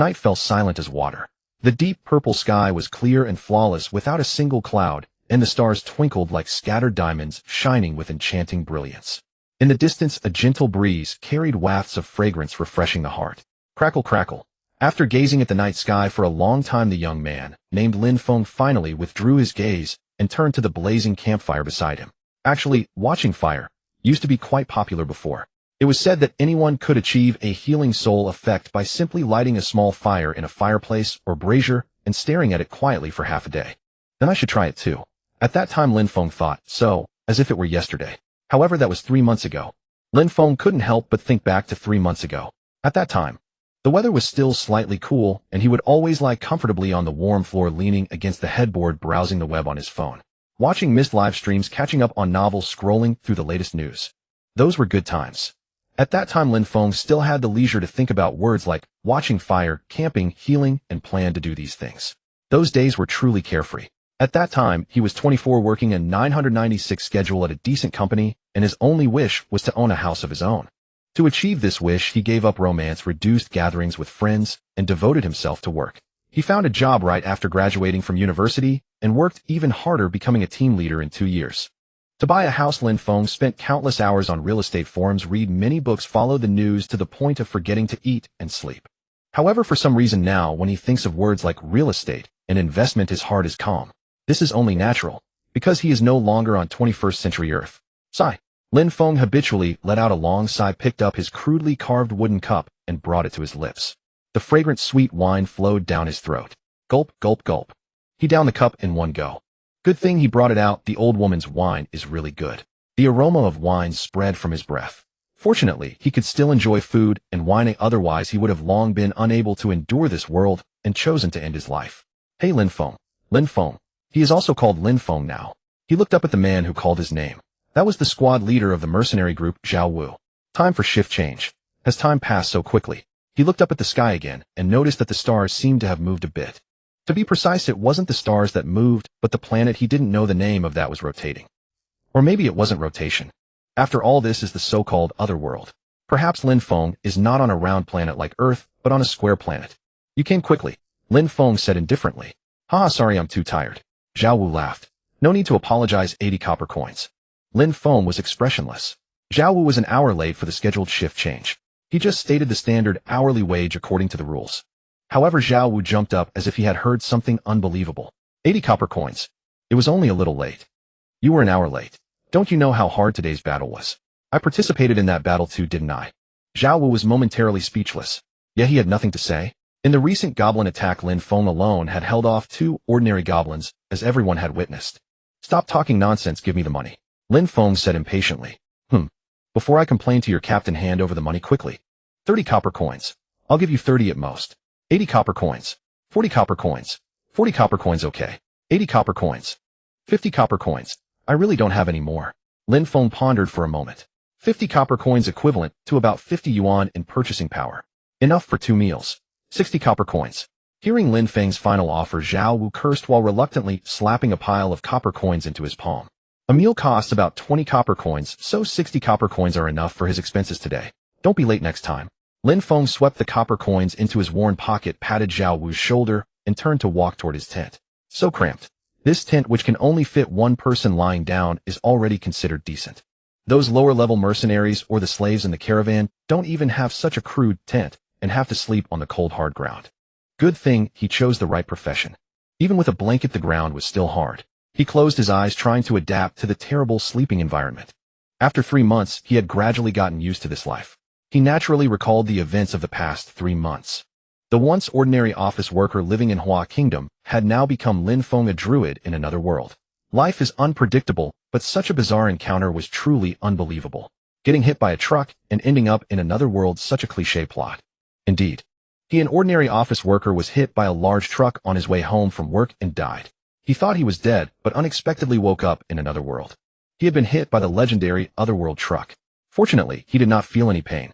Night fell silent as water. The deep purple sky was clear and flawless without a single cloud, and the stars twinkled like scattered diamonds, shining with enchanting brilliance. In the distance, a gentle breeze carried wafts of fragrance refreshing the heart. Crackle, crackle. After gazing at the night sky for a long time, the young man, named Lin Feng, finally withdrew his gaze and turned to the blazing campfire beside him. Actually, watching fire used to be quite popular before. It was said that anyone could achieve a healing soul effect by simply lighting a small fire in a fireplace or brazier and staring at it quietly for half a day. Then I should try it too. At that time, Lin Feng thought, so, as if it were yesterday. However, that was 3 months ago. Lin Feng couldn't help but think back to 3 months ago. At that time, the weather was still slightly cool, and he would always lie comfortably on the warm floor leaning against the headboard browsing the web on his phone, watching missed live streams, catching up on novels, scrolling through the latest news. Those were good times. At that time, Lin Feng still had the leisure to think about words like watching fire, camping, healing, and planned to do these things. Those days were truly carefree. At that time, he was 24, working a 996 schedule at a decent company, and his only wish was to own a house of his own. To achieve this wish, he gave up romance, reduced gatherings with friends, and devoted himself to work. He found a job right after graduating from university and worked even harder, becoming a team leader in 2 years. To buy a house, Lin Feng spent countless hours on real estate forums, read many books, follow the news to the point of forgetting to eat and sleep. However, for some reason now, when he thinks of words like real estate and investment, his heart is calm. This is only natural, because he is no longer on 21st century Earth. Sigh. Lin Feng habitually let out a long sigh, picked up his crudely carved wooden cup, and brought it to his lips. The fragrant sweet wine flowed down his throat. Gulp, gulp, gulp. He downed the cup in one go. Good thing he brought it out. The old woman's wine is really good. The aroma of wine spread from his breath. Fortunately, he could still enjoy food and wine, otherwise he would have long been unable to endure this world and chosen to end his life. Hey, Lin Feng. Lin Feng. He is also called Lin Feng now. He looked up at the man who called his name. That was the squad leader of the mercenary group, Zhao Wu. Time for shift change. Has time passed so quickly? He looked up at the sky again and noticed that the stars seemed to have moved a bit. To be precise, it wasn't the stars that moved, but the planet he didn't know the name of that was rotating. Or maybe it wasn't rotation. After all, this is the so-called other world. Perhaps Lin Feng is not on a round planet like Earth, but on a square planet. You came quickly, Lin Feng said indifferently. Haha, sorry, I'm too tired. Zhao Wu laughed. No need to apologize. 80 copper coins. Lin Feng was expressionless. Zhao Wu was an hour late for the scheduled shift change. He just stated the standard hourly wage according to the rules. However, Zhao Wu jumped up as if he had heard something unbelievable. 80 copper coins. It was only a little late. You were an hour late. Don't you know how hard today's battle was? I participated in that battle too, didn't I? Zhao Wu was momentarily speechless. Yet he had nothing to say. In the recent goblin attack, Lin Feng alone had held off 2 ordinary goblins, as everyone had witnessed. Stop talking nonsense, give me the money, Lin Feng said impatiently. Before I complain to your captain, hand over the money quickly. 30 copper coins. I'll give you 30 at most. 80 copper coins. 40 copper coins. 40 copper coins, okay. 80 copper coins. 50 copper coins. I really don't have any more. Lin Feng pondered for a moment. 50 copper coins equivalent to about 50 yuan in purchasing power. Enough for 2 meals. 60 copper coins. Hearing Lin Feng's final offer, Zhao Wu cursed while reluctantly slapping a pile of copper coins into his palm. A meal costs about 20 copper coins, so 60 copper coins are enough for his expenses today. Don't be late next time. Lin Feng swept the copper coins into his worn pocket, patted Zhao Wu's shoulder, and turned to walk toward his tent. So cramped. This tent, which can only fit one person lying down, is already considered decent. Those lower-level mercenaries or the slaves in the caravan don't even have such a crude tent and have to sleep on the cold, hard ground. Good thing he chose the right profession. Even with a blanket, the ground was still hard. He closed his eyes, trying to adapt to the terrible sleeping environment. After 3 months, he had gradually gotten used to this life. He naturally recalled the events of the past 3 months. The once ordinary office worker living in Hua Kingdom had now become Lin Feng, a druid in another world. Life is unpredictable, but such a bizarre encounter was truly unbelievable. Getting hit by a truck and ending up in another world, such a cliché plot. Indeed. He, an ordinary office worker, was hit by a large truck on his way home from work and died. He thought he was dead, but unexpectedly woke up in another world. He had been hit by the legendary Otherworld truck. Fortunately, he did not feel any pain.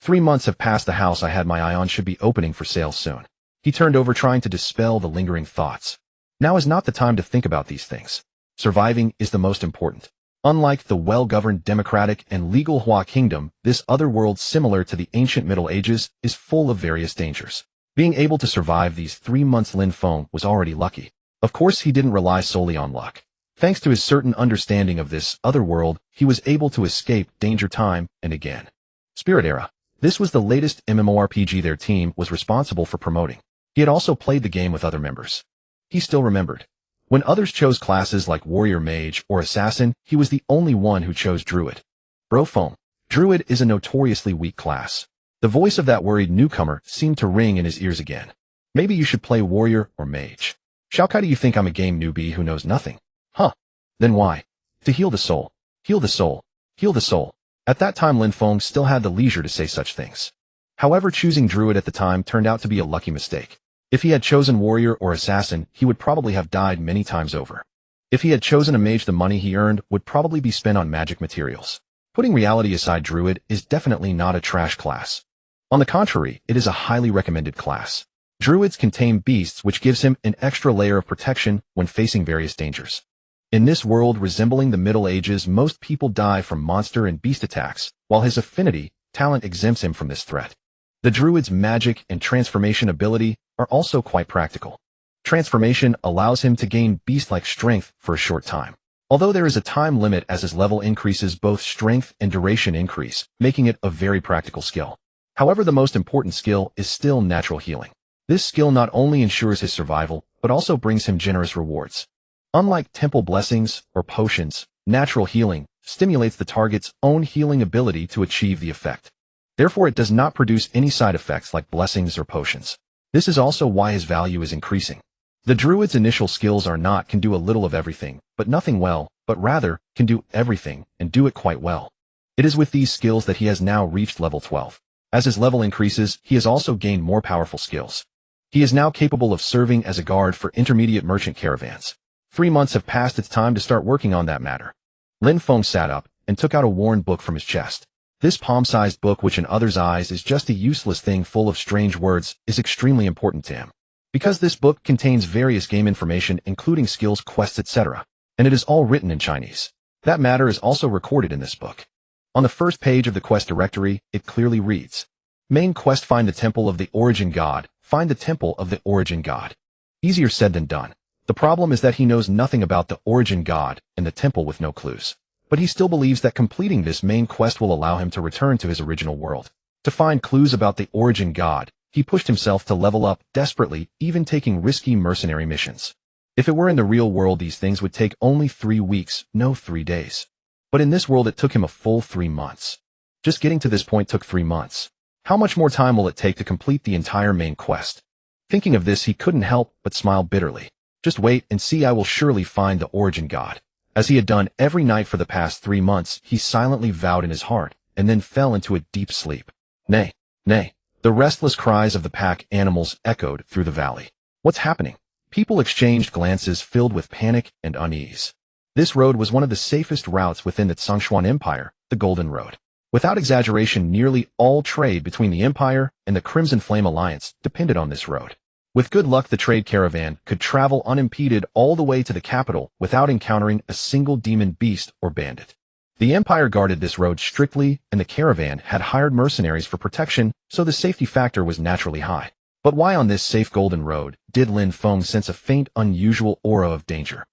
3 months have passed. The house I had my eye on should be opening for sale soon. He turned over, trying to dispel the lingering thoughts. Now is not the time to think about these things. Surviving is the most important. Unlike the well-governed, democratic, and legal Hua Kingdom, this other world, similar to the ancient Middle Ages, is full of various dangers. Being able to survive these 3 months, Lin Feng was already lucky. Of course, he didn't rely solely on luck. Thanks to his certain understanding of this other world, he was able to escape danger time and again. Spirit Era. This was the latest MMORPG their team was responsible for promoting. He had also played the game with other members. He still remembered. When others chose classes like Warrior Mage or Assassin, he was the only one who chose Druid. Bro Feng. Druid is a notoriously weak class. The voice of that worried newcomer seemed to ring in his ears again. Maybe you should play Warrior or Mage. Xiaokai, do you think I'm a game newbie who knows nothing? Huh. Then why? To heal the soul. Heal the soul. Heal the soul. At that time, Lin Feng still had the leisure to say such things. However, choosing Druid at the time turned out to be a lucky mistake. If he had chosen Warrior or Assassin, he would probably have died many times over. If he had chosen a Mage, the money he earned would probably be spent on magic materials. Putting reality aside, Druid is definitely not a trash class. On the contrary, it is a highly recommended class. Druids can tame beasts, which gives him an extra layer of protection when facing various dangers. In this world resembling the Middle Ages, most people die from monster and beast attacks, while his affinity talent exempts him from this threat. The Druid's magic and transformation ability are also quite practical. Transformation allows him to gain beast-like strength for a short time. Although there is a time limit, as his level increases, both strength and duration increase, making it a very practical skill. However, the most important skill is still natural healing. This skill not only ensures his survival, but also brings him generous rewards. Unlike temple blessings or potions, natural healing stimulates the target's own healing ability to achieve the effect. Therefore, it does not produce any side effects like blessings or potions. This is also why his value is increasing. The Druid's initial skills are not can do a little of everything, but nothing well, but rather can do everything and do it quite well. It is with these skills that he has now reached level 12. As his level increases, he has also gained more powerful skills. He is now capable of serving as a guard for intermediate merchant caravans. 3 months have passed. It's time to start working on that matter. Lin Feng sat up and took out a worn book from his chest. This palm-sized book, which in others' eyes is just a useless thing full of strange words, is extremely important to him. Because this book contains various game information, including skills, quests, etc., and it is all written in Chinese. That matter is also recorded in this book. On the first page of the quest directory, it clearly reads, Main quest: find the temple of the origin god. Find the temple of the origin god. Easier said than done. The problem is that he knows nothing about the origin god and the temple with no clues. But he still believes that completing this main quest will allow him to return to his original world. To find clues about the origin god, he pushed himself to level up desperately, even taking risky mercenary missions. If it were in the real world, these things would take only 3 weeks, no 3 days. But in this world, it took him a full 3 months. Just getting to this point took 3 months. How much more time will it take to complete the entire main quest? Thinking of this, he couldn't help but smile bitterly. Just wait and see, I will surely find the origin god. As he had done every night for the past 3 months, he silently vowed in his heart, and then fell into a deep sleep. Nay, nay. The restless cries of the pack animals echoed through the valley. What's happening? People exchanged glances filled with panic and unease. This road was one of the safest routes within the Tsongshuan Empire, the Golden Road. Without exaggeration, nearly all trade between the Empire and the Crimson Flame Alliance depended on this road. With good luck, the trade caravan could travel unimpeded all the way to the capital without encountering a single demon beast or bandit. The Empire guarded this road strictly, and the caravan had hired mercenaries for protection, so the safety factor was naturally high. But why on this safe Golden Road did Lin Feng sense a faint, unusual aura of danger?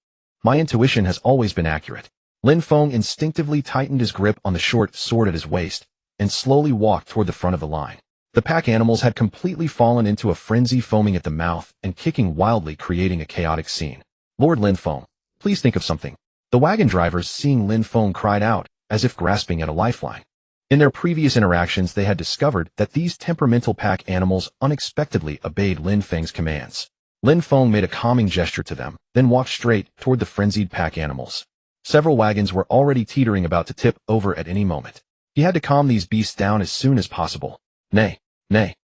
My intuition has always been accurate. Lin Feng instinctively tightened his grip on the short sword at his waist and slowly walked toward the front of the line. The pack animals had completely fallen into a frenzy, foaming at the mouth and kicking wildly, creating a chaotic scene. Lord Lin Feng, please think of something. The wagon drivers, seeing Lin Feng, cried out, as if grasping at a lifeline. In their previous interactions, they had discovered that these temperamental pack animals unexpectedly obeyed Lin Feng's commands. Lin Feng made a calming gesture to them, then walked straight toward the frenzied pack animals. Several wagons were already teetering, about to tip over at any moment. He had to calm these beasts down as soon as possible. Nay, nay.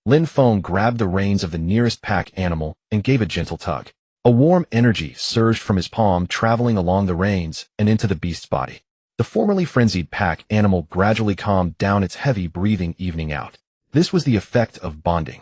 Lin Feng grabbed the reins of the nearest pack animal and gave a gentle tug. A warm energy surged from his palm, traveling along the reins and into the beast's body. The formerly frenzied pack animal gradually calmed down, its heavy breathing evening out. This was the effect of bonding.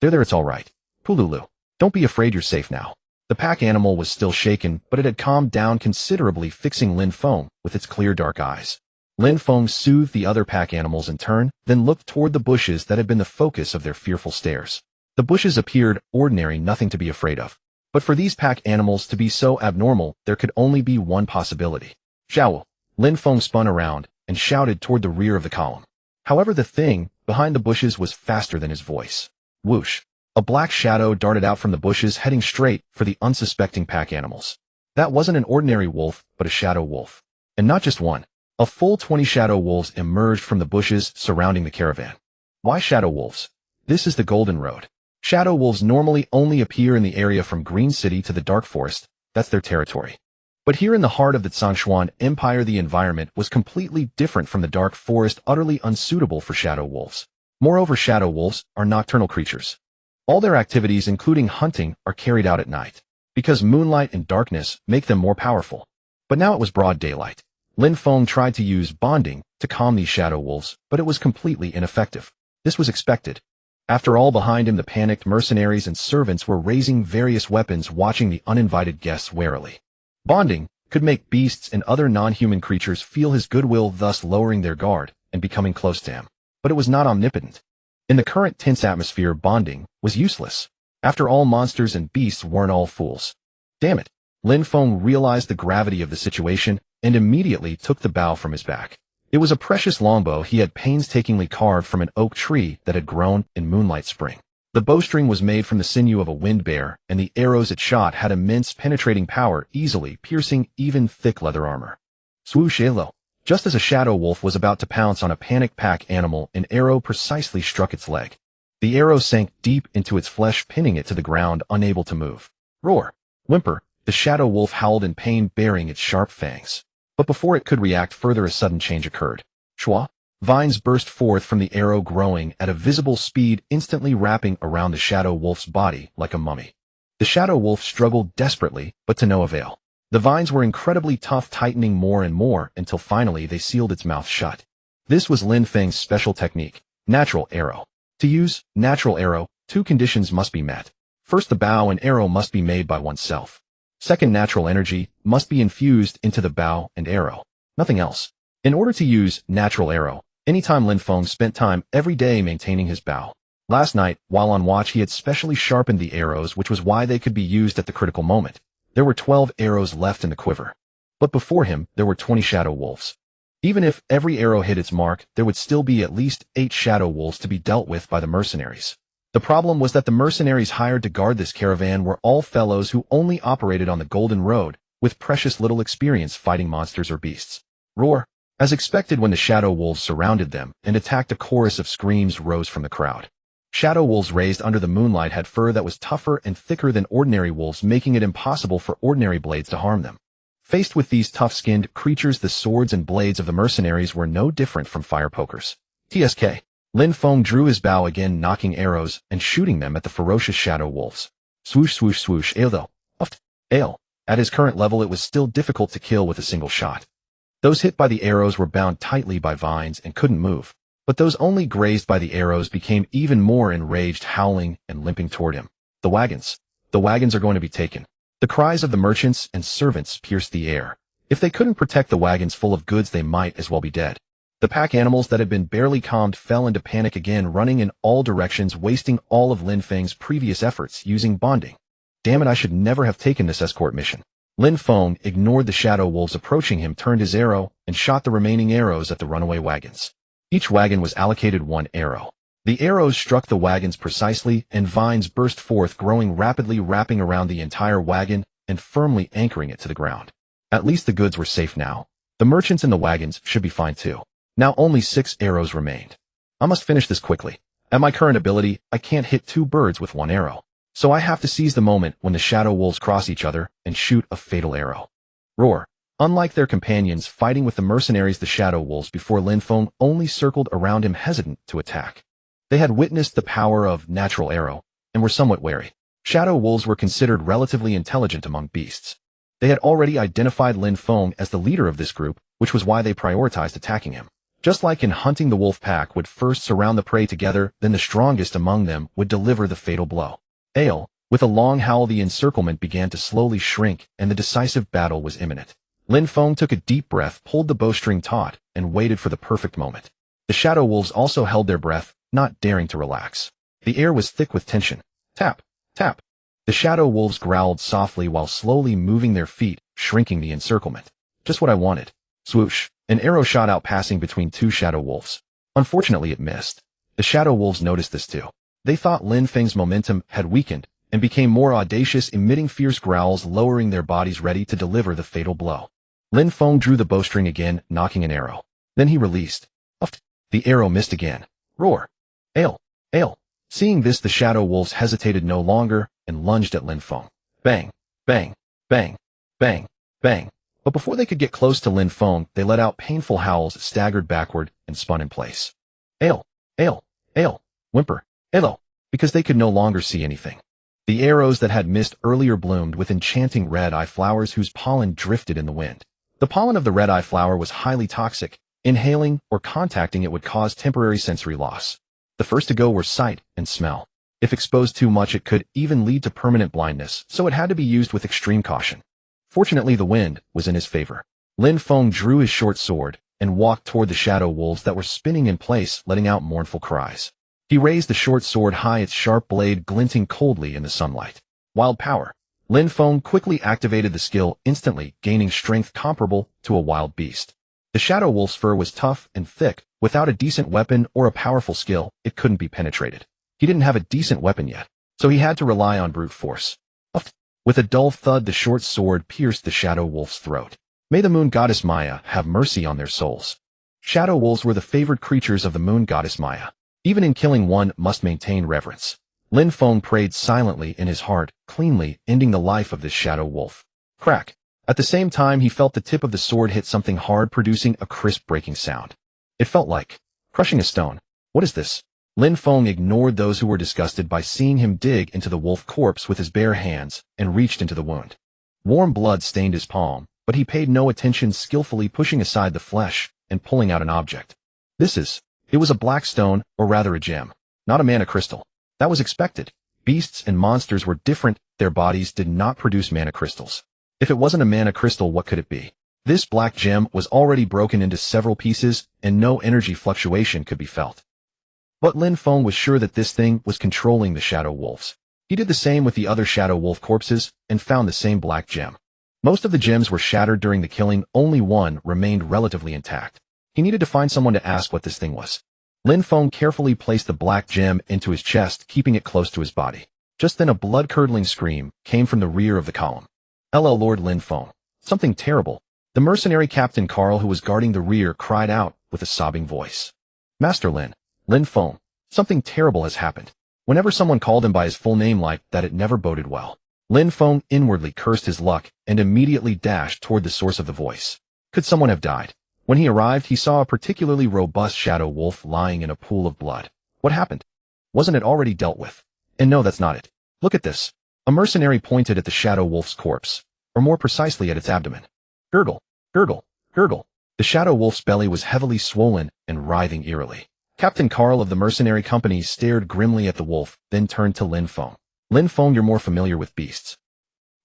There, it's all right. Pululu. Don't be afraid, you're safe now. The pack animal was still shaken, but it had calmed down considerably, fixing Lin Feng with its clear dark eyes. Lin Feng soothed the other pack animals in turn, then looked toward the bushes that had been the focus of their fearful stares. The bushes appeared ordinary, nothing to be afraid of. But for these pack animals to be so abnormal, there could only be one possibility. Xiao! Lin Feng spun around and shouted toward the rear of the column. However, the thing behind the bushes was faster than his voice. Whoosh! A black shadow darted out from the bushes, heading straight for the unsuspecting pack animals. That wasn't an ordinary wolf, but a shadow wolf. And not just one. A full 20 shadow wolves emerged from the bushes surrounding the caravan. Why shadow wolves? This is the Golden Road. Shadow wolves normally only appear in the area from Green City to the Dark Forest. That's their territory. But here in the heart of the Zhongshuan Empire, the environment was completely different from the Dark Forest, utterly unsuitable for shadow wolves. Moreover, shadow wolves are nocturnal creatures. All their activities, including hunting, are carried out at night, because moonlight and darkness make them more powerful. But now it was broad daylight. Lin Feng tried to use bonding to calm these shadow wolves, but it was completely ineffective. This was expected. After all, behind him the panicked mercenaries and servants were raising various weapons, watching the uninvited guests warily. Bonding could make beasts and other non-human creatures feel his goodwill, thus lowering their guard and becoming close to him. But it was not omnipotent. In the current tense atmosphere, bonding was useless. After all, monsters and beasts weren't all fools. Damn it! Lin Feng realized the gravity of the situation and immediately took the bow from his back. It was a precious longbow he had painstakingly carved from an oak tree that had grown in Moonlight Spring. The bowstring was made from the sinew of a wind bear, and the arrows it shot had immense penetrating power, easily piercing even thick leather armor. Swoosh elo! Just as a shadow wolf was about to pounce on a panicked pack animal, an arrow precisely struck its leg. The arrow sank deep into its flesh, pinning it to the ground, unable to move. Roar! Whimper! The shadow wolf howled in pain, baring its sharp fangs. But before it could react further, a sudden change occurred. Shwa! Vines burst forth from the arrow, growing at a visible speed, instantly wrapping around the shadow wolf's body like a mummy. The shadow wolf struggled desperately, but to no avail. The vines were incredibly tough, tightening more and more until finally they sealed its mouth shut. This was Lin Feng's special technique, natural arrow. To use natural arrow, two conditions must be met. First, the bow and arrow must be made by oneself. Second, natural energy must be infused into the bow and arrow. Nothing else. In order to use natural arrow, anytime Lin Feng spent time every day maintaining his bow. Last night, while on watch, he had specially sharpened the arrows, which was why they could be used at the critical moment. There were 12 arrows left in the quiver. But before him, there were 20 shadow wolves. Even if every arrow hit its mark, there would still be at least 8 shadow wolves to be dealt with by the mercenaries. The problem was that the mercenaries hired to guard this caravan were all fellows who only operated on the Golden Road, with precious little experience fighting monsters or beasts. Roar! As expected, when the shadow wolves surrounded them and attacked, a chorus of screams rose from the crowd. Shadow wolves raised under the moonlight had fur that was tougher and thicker than ordinary wolves, making it impossible for ordinary blades to harm them. Faced with these tough-skinned creatures, the swords and blades of the mercenaries were no different from fire pokers. TSK. Lin Feng drew his bow again, knocking arrows and shooting them at the ferocious shadow wolves. Swoosh, swoosh, swoosh. Ale though. Uft. Ale. At his current level, it was still difficult to kill with a single shot. Those hit by the arrows were bound tightly by vines and couldn't move. But those only grazed by the arrows became even more enraged, howling and limping toward him. The wagons. The wagons are going to be taken. The cries of the merchants and servants pierced the air. If they couldn't protect the wagons full of goods, they might as well be dead. The pack animals that had been barely calmed fell into panic again, running in all directions, wasting all of Lin Feng's previous efforts using bonding. Damn it, I should never have taken this escort mission. Lin Feng ignored the shadow wolves approaching him, turned his arrow, and shot the remaining arrows at the runaway wagons. Each wagon was allocated 1 arrow. The arrows struck the wagons precisely, and vines burst forth, growing rapidly, wrapping around the entire wagon and firmly anchoring it to the ground. At least the goods were safe now. The merchants in the wagons should be fine too. Now only 6 arrows remained. I must finish this quickly. At my current ability, I can't hit 2 birds with 1 arrow. So I have to seize the moment when the shadow wolves cross each other and shoot a fatal arrow. Roar! Unlike their companions fighting with the mercenaries, the shadow wolves before Lin Feng only circled around him, hesitant to attack. They had witnessed the power of natural arrow and were somewhat wary. Shadow wolves were considered relatively intelligent among beasts. They had already identified Lin Feng as the leader of this group, which was why they prioritized attacking him. Just like in hunting, the wolf pack would first surround the prey together, then the strongest among them would deliver the fatal blow. Ale! With a long howl, the encirclement began to slowly shrink, and the decisive battle was imminent. Lin Feng took a deep breath, pulled the bowstring taut, and waited for the perfect moment. The shadow wolves also held their breath, not daring to relax. The air was thick with tension. Tap, tap. The shadow wolves growled softly while slowly moving their feet, shrinking the encirclement. Just what I wanted. Swoosh. An arrow shot out passing between two shadow wolves. Unfortunately, it missed. The shadow wolves noticed this too. They thought Lin Feng's momentum had weakened and became more audacious, emitting fierce growls, lowering their bodies ready to deliver the fatal blow. Lin Feng drew the bowstring again, knocking an arrow. Then he released. Uffed. The arrow missed again. Roar. Ale. Ale. Seeing this, the shadow wolves hesitated no longer and lunged at Lin Feng. Bang. Bang. Bang. Bang. Bang. But before they could get close to Lin Feng, they let out painful howls, staggered backward, and spun in place. Ale. Ale. Ale. Whimper. Elo. Because they could no longer see anything. The arrows that had missed earlier bloomed with enchanting red-eye flowers whose pollen drifted in the wind. The pollen of the red-eye flower was highly toxic. Inhaling or contacting it would cause temporary sensory loss. The first to go were sight and smell. If exposed too much, it could even lead to permanent blindness, so it had to be used with extreme caution. Fortunately, the wind was in his favor. Lin Feng drew his short sword and walked toward the shadow wolves that were spinning in place, letting out mournful cries. He raised the short sword high, its sharp blade glinting coldly in the sunlight. Wild power. Lin Feng quickly activated the skill, instantly gaining strength comparable to a wild beast. The shadow wolf's fur was tough and thick. Without a decent weapon or a powerful skill, it couldn't be penetrated. He didn't have a decent weapon yet, so he had to rely on brute force. Uffed. With a dull thud, the short sword pierced the shadow wolf's throat. May the moon goddess Maya have mercy on their souls. Shadow wolves were the favored creatures of the moon goddess Maya. Even in killing, one must maintain reverence. Lin Feng prayed silently in his heart, cleanly ending the life of this shadow wolf. Crack. At the same time, he felt the tip of the sword hit something hard, producing a crisp breaking sound. It felt like crushing a stone. What is this? Lin Feng ignored those who were disgusted by seeing him dig into the wolf corpse with his bare hands and reached into the wound. Warm blood stained his palm, but he paid no attention, skillfully pushing aside the flesh and pulling out an object. It was a black stone, or rather a gem, not a mana crystal. That was expected. Beasts and monsters were different. Their bodies did not produce mana crystals. If it wasn't a mana crystal, what could it be? This black gem was already broken into several pieces, and no energy fluctuation could be felt. But Lin Feng was sure that this thing was controlling the shadow wolves. He did the same with the other shadow wolf corpses, and found the same black gem. Most of the gems were shattered during the killing, only one remained relatively intact. He needed to find someone to ask what this thing was. Lin Feng carefully placed the black gem into his chest, keeping it close to his body. Just then a blood-curdling scream came from the rear of the column. LL Lord Lin Feng. Something terrible. The mercenary Captain Carl, who was guarding the rear, cried out with a sobbing voice. Master Lin. Lin Feng. Something terrible has happened. Whenever someone called him by his full name like that, it never boded well. Lin Feng inwardly cursed his luck and immediately dashed toward the source of the voice. Could someone have died? When he arrived, he saw a particularly robust shadow wolf lying in a pool of blood. What happened? Wasn't it already dealt with? And no, that's not it. Look at this. A mercenary pointed at the shadow wolf's corpse, or more precisely at its abdomen. Gurgle, gurgle, gurgle. The shadow wolf's belly was heavily swollen and writhing eerily. Captain Carl of the mercenary company stared grimly at the wolf, then turned to Lin Feng. Lin Feng, you're more familiar with beasts.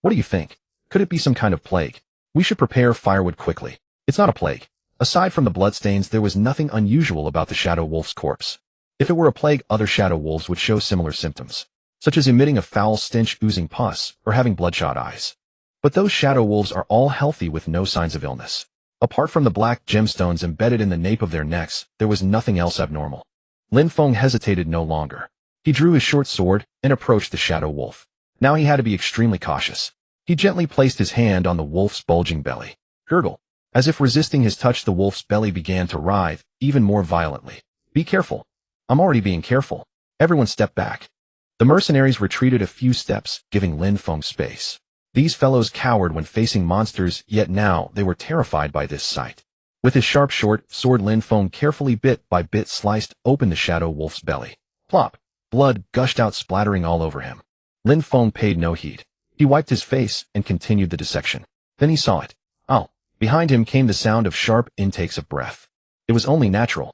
What do you think? Could it be some kind of plague? We should prepare firewood quickly. It's not a plague. Aside from the bloodstains, there was nothing unusual about the shadow wolf's corpse. If it were a plague, other shadow wolves would show similar symptoms, such as emitting a foul stench, oozing pus, or having bloodshot eyes. But those shadow wolves are all healthy with no signs of illness. Apart from the black gemstones embedded in the nape of their necks, there was nothing else abnormal. Lin Feng hesitated no longer. He drew his short sword and approached the shadow wolf. Now he had to be extremely cautious. He gently placed his hand on the wolf's bulging belly. Gurgle. As if resisting his touch, the wolf's belly began to writhe, even more violently. Be careful. I'm already being careful. Everyone step back. The mercenaries retreated a few steps, giving Lin Feng space. These fellows cowered when facing monsters, yet now they were terrified by this sight. With his sharp short sword, Lin Feng carefully bit by bit sliced open the shadow wolf's belly. Plop. Blood gushed out, splattering all over him. Lin Feng paid no heed. He wiped his face and continued the dissection. Then he saw it. Oh. Behind him came the sound of sharp intakes of breath. It was only natural.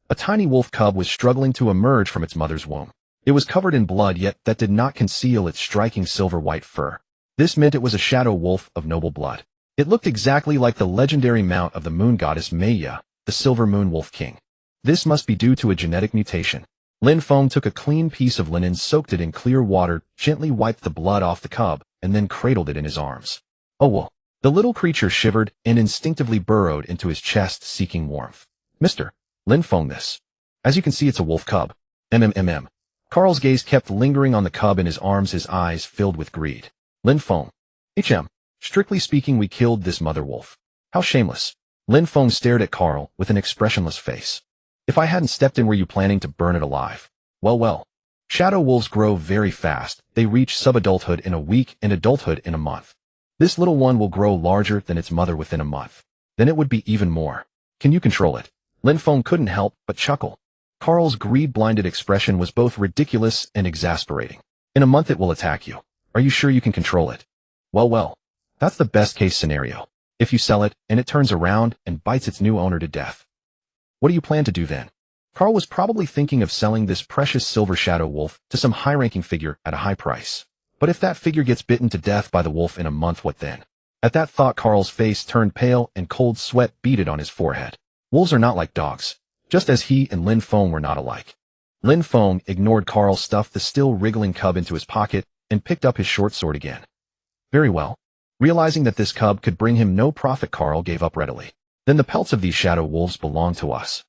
A tiny wolf cub was struggling to emerge from its mother's womb. It was covered in blood, yet that did not conceal its striking silver-white fur. This meant it was a shadow wolf of noble blood. It looked exactly like the legendary mount of the moon goddess Maya, the silver moon wolf king. This must be due to a genetic mutation. Lin Feng took a clean piece of linen, soaked it in clear water, gently wiped the blood off the cub, and then cradled it in his arms. Oh well. The little creature shivered and instinctively burrowed into his chest, seeking warmth. Mr. Lin Feng, this. As you can see, it's a wolf cub. MMMM. Carl's gaze kept lingering on the cub in his arms, his eyes filled with greed. Lin Feng. HM. Strictly speaking, we killed this mother wolf. How shameless. Lin Feng stared at Carl with an expressionless face. If I hadn't stepped in, were you planning to burn it alive? Well. Shadow wolves grow very fast. They reach sub-adulthood in a week and adulthood in a month. This little one will grow larger than its mother within a month. Then it would be even more. Can you control it? Lin Feng couldn't help but chuckle. Carl's greed-blinded expression was both ridiculous and exasperating. In a month it will attack you. Are you sure you can control it? Well. That's the best-case scenario. If you sell it, and it turns around and bites its new owner to death. What do you plan to do then? Carl was probably thinking of selling this precious silver shadow wolf to some high-ranking figure at a high price. But if that figure gets bitten to death by the wolf in a month, what then? At that thought, Carl's face turned pale and cold sweat beaded on his forehead. Wolves are not like dogs, just as he and Lin Feng were not alike. Lin Feng ignored Carl, stuffed the still wriggling cub into his pocket, and picked up his short sword again. Very well. Realizing that this cub could bring him no profit, Carl gave up readily. Then the pelts of these shadow wolves belong to us.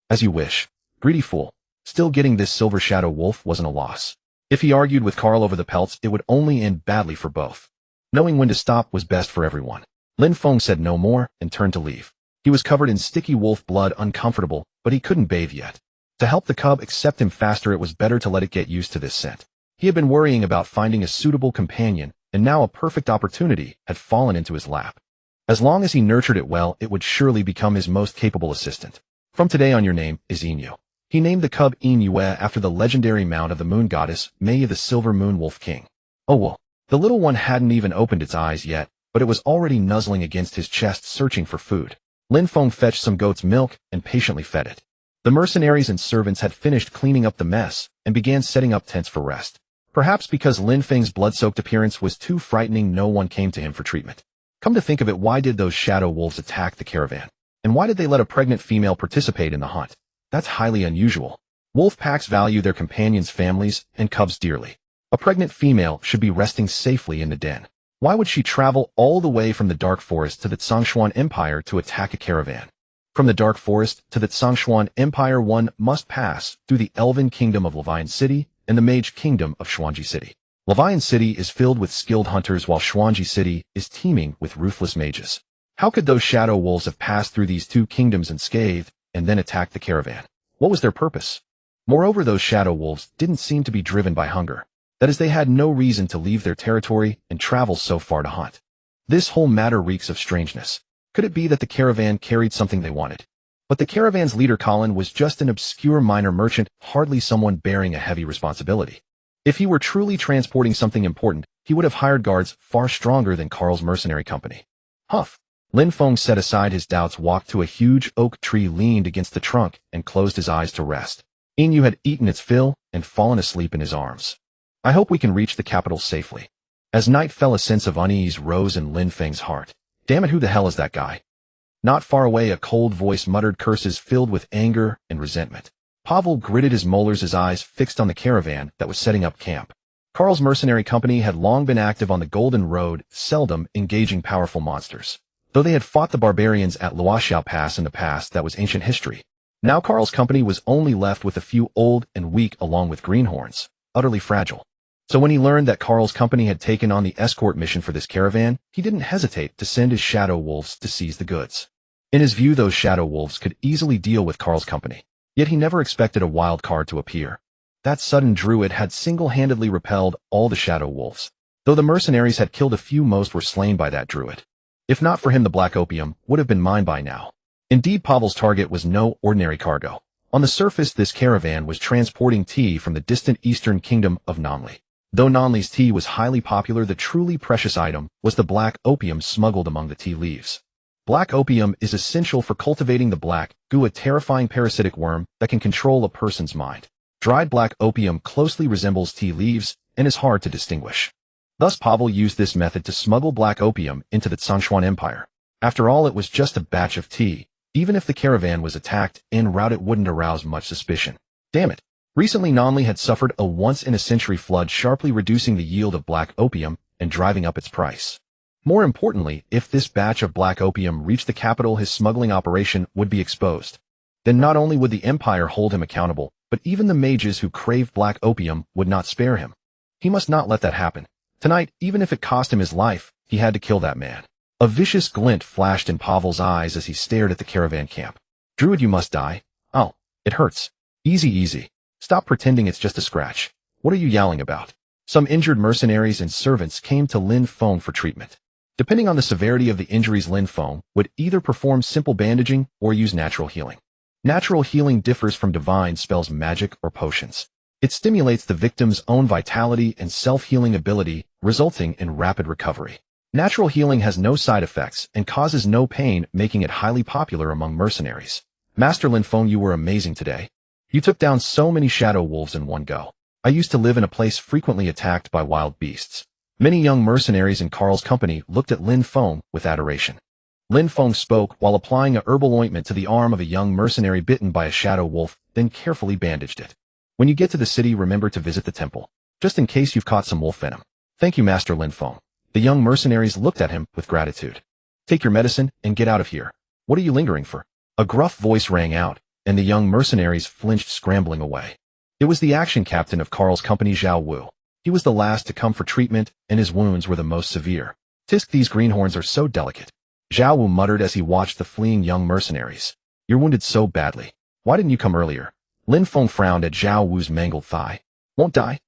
As you wish. Greedy fool. Still, getting this silver shadow wolf wasn't a loss. If he argued with Carl over the pelts, it would only end badly for both. Knowing when to stop was best for everyone. Lin Feng said no more and turned to leave. He was covered in sticky wolf blood, uncomfortable, but he couldn't bathe yet. To help the cub accept him faster, it was better to let it get used to this scent. He had been worrying about finding a suitable companion, and now a perfect opportunity had fallen into his lap. As long as he nurtured it well, it would surely become his most capable assistant. From today on, your name is Inu. He named the cub Inu after the legendary mount of the moon goddess, Mei, the silver moon wolf king. Oh well. The little one hadn't even opened its eyes yet, but it was already nuzzling against his chest, searching for food. Lin Feng fetched some goat's milk and patiently fed it. The mercenaries and servants had finished cleaning up the mess and began setting up tents for rest. Perhaps because Lin Feng's blood-soaked appearance was too frightening, no one came to him for treatment. Come to think of it, why did those shadow wolves attack the caravan? And why did they let a pregnant female participate in the hunt? That's highly unusual. Wolf packs value their companions' families and cubs dearly. A pregnant female should be resting safely in the den. Why would she travel all the way from the Dark Forest to the Tsangshuan Empire to attack a caravan? From the Dark Forest to the Tsangshuan Empire, one must pass through the Elven Kingdom of Levian City and the Mage Kingdom of Xuanji City. Levian City is filled with skilled hunters, while Xuanji City is teeming with ruthless mages. How could those shadow wolves have passed through these two kingdoms unscathed and then attacked the caravan? What was their purpose? Moreover, those shadow wolves didn't seem to be driven by hunger. That is, they had no reason to leave their territory and travel so far to hunt. This whole matter reeks of strangeness. Could it be that the caravan carried something they wanted? But the caravan's leader, Colin, was just an obscure minor merchant, hardly someone bearing a heavy responsibility. If he were truly transporting something important, he would have hired guards far stronger than Carl's mercenary company. Huff. Lin Feng set aside his doubts, walked to a huge oak tree, leaned against the trunk, and closed his eyes to rest. Inu had eaten its fill and fallen asleep in his arms. I hope we can reach the capital safely. As night fell, a sense of unease rose in Lin Feng's heart. Damn it, who the hell is that guy? Not far away, a cold voice muttered curses filled with anger and resentment. Pavel gritted his molars, his eyes fixed on the caravan that was setting up camp. Carl's mercenary company had long been active on the Golden Road, seldom engaging powerful monsters. Though they had fought the barbarians at Luoxiao Pass in the past, that was ancient history. Now Carl's company was only left with a few old and weak, along with greenhorns, utterly fragile. So when he learned that Carl's company had taken on the escort mission for this caravan, he didn't hesitate to send his shadow wolves to seize the goods. In his view, those shadow wolves could easily deal with Carl's company. Yet he never expected a wild card to appear. That sudden Druid had single-handedly repelled all the shadow wolves. Though the mercenaries had killed a few, most were slain by that Druid. If not for him, the black opium would have been mine by now. Indeed, Pavel's target was no ordinary cargo. On the surface, this caravan was transporting tea from the distant eastern kingdom of Nanli. Though Nanli's tea was highly popular, the truly precious item was the black opium smuggled among the tea leaves. Black opium is essential for cultivating the black goo, a terrifying parasitic worm that can control a person's mind. Dried black opium closely resembles tea leaves and is hard to distinguish. Thus Pavel used this method to smuggle black opium into the Tsangshuan Empire. After all, it was just a batch of tea. Even if the caravan was attacked en route, it wouldn't arouse much suspicion. Damn it. Recently Nanli had suffered a once-in-a-century flood, sharply reducing the yield of black opium and driving up its price. More importantly, if this batch of black opium reached the capital, his smuggling operation would be exposed. Then not only would the Empire hold him accountable, but even the mages who craved black opium would not spare him. He must not let that happen. Tonight, even if it cost him his life, he had to kill that man. A vicious glint flashed in Pavel's eyes as he stared at the caravan camp. Druid, you must die. Oh, it hurts. Easy, easy. Stop pretending it's just a scratch. What are you yowling about? Some injured mercenaries and servants came to Lin Feng for treatment. Depending on the severity of the injuries, Lin Feng would either perform simple bandaging or use natural healing. Natural healing differs from divine spells, magic, or potions. It stimulates the victim's own vitality and self-healing ability, resulting in rapid recovery. Natural healing has no side effects and causes no pain, making it highly popular among mercenaries. Master Lin Feng, you were amazing today. You took down so many shadow wolves in one go. I used to live in a place frequently attacked by wild beasts. Many young mercenaries in Carl's company looked at Lin Feng with adoration. Lin Feng spoke while applying a herbal ointment to the arm of a young mercenary bitten by a shadow wolf, then carefully bandaged it. When you get to the city, remember to visit the temple, just in case you've caught some wolf venom. Thank you, Master Lin Feng. The young mercenaries looked at him with gratitude. Take your medicine and get out of here. What are you lingering for? A gruff voice rang out, and the young mercenaries flinched, scrambling away. It was the action captain of Carl's company, Zhao Wu. He was the last to come for treatment, and his wounds were the most severe. Tisk, these greenhorns are so delicate. Zhao Wu muttered as he watched the fleeing young mercenaries. You're wounded so badly. Why didn't you come earlier? Lin Feng frowned at Zhao Wu's mangled thigh. Won't die?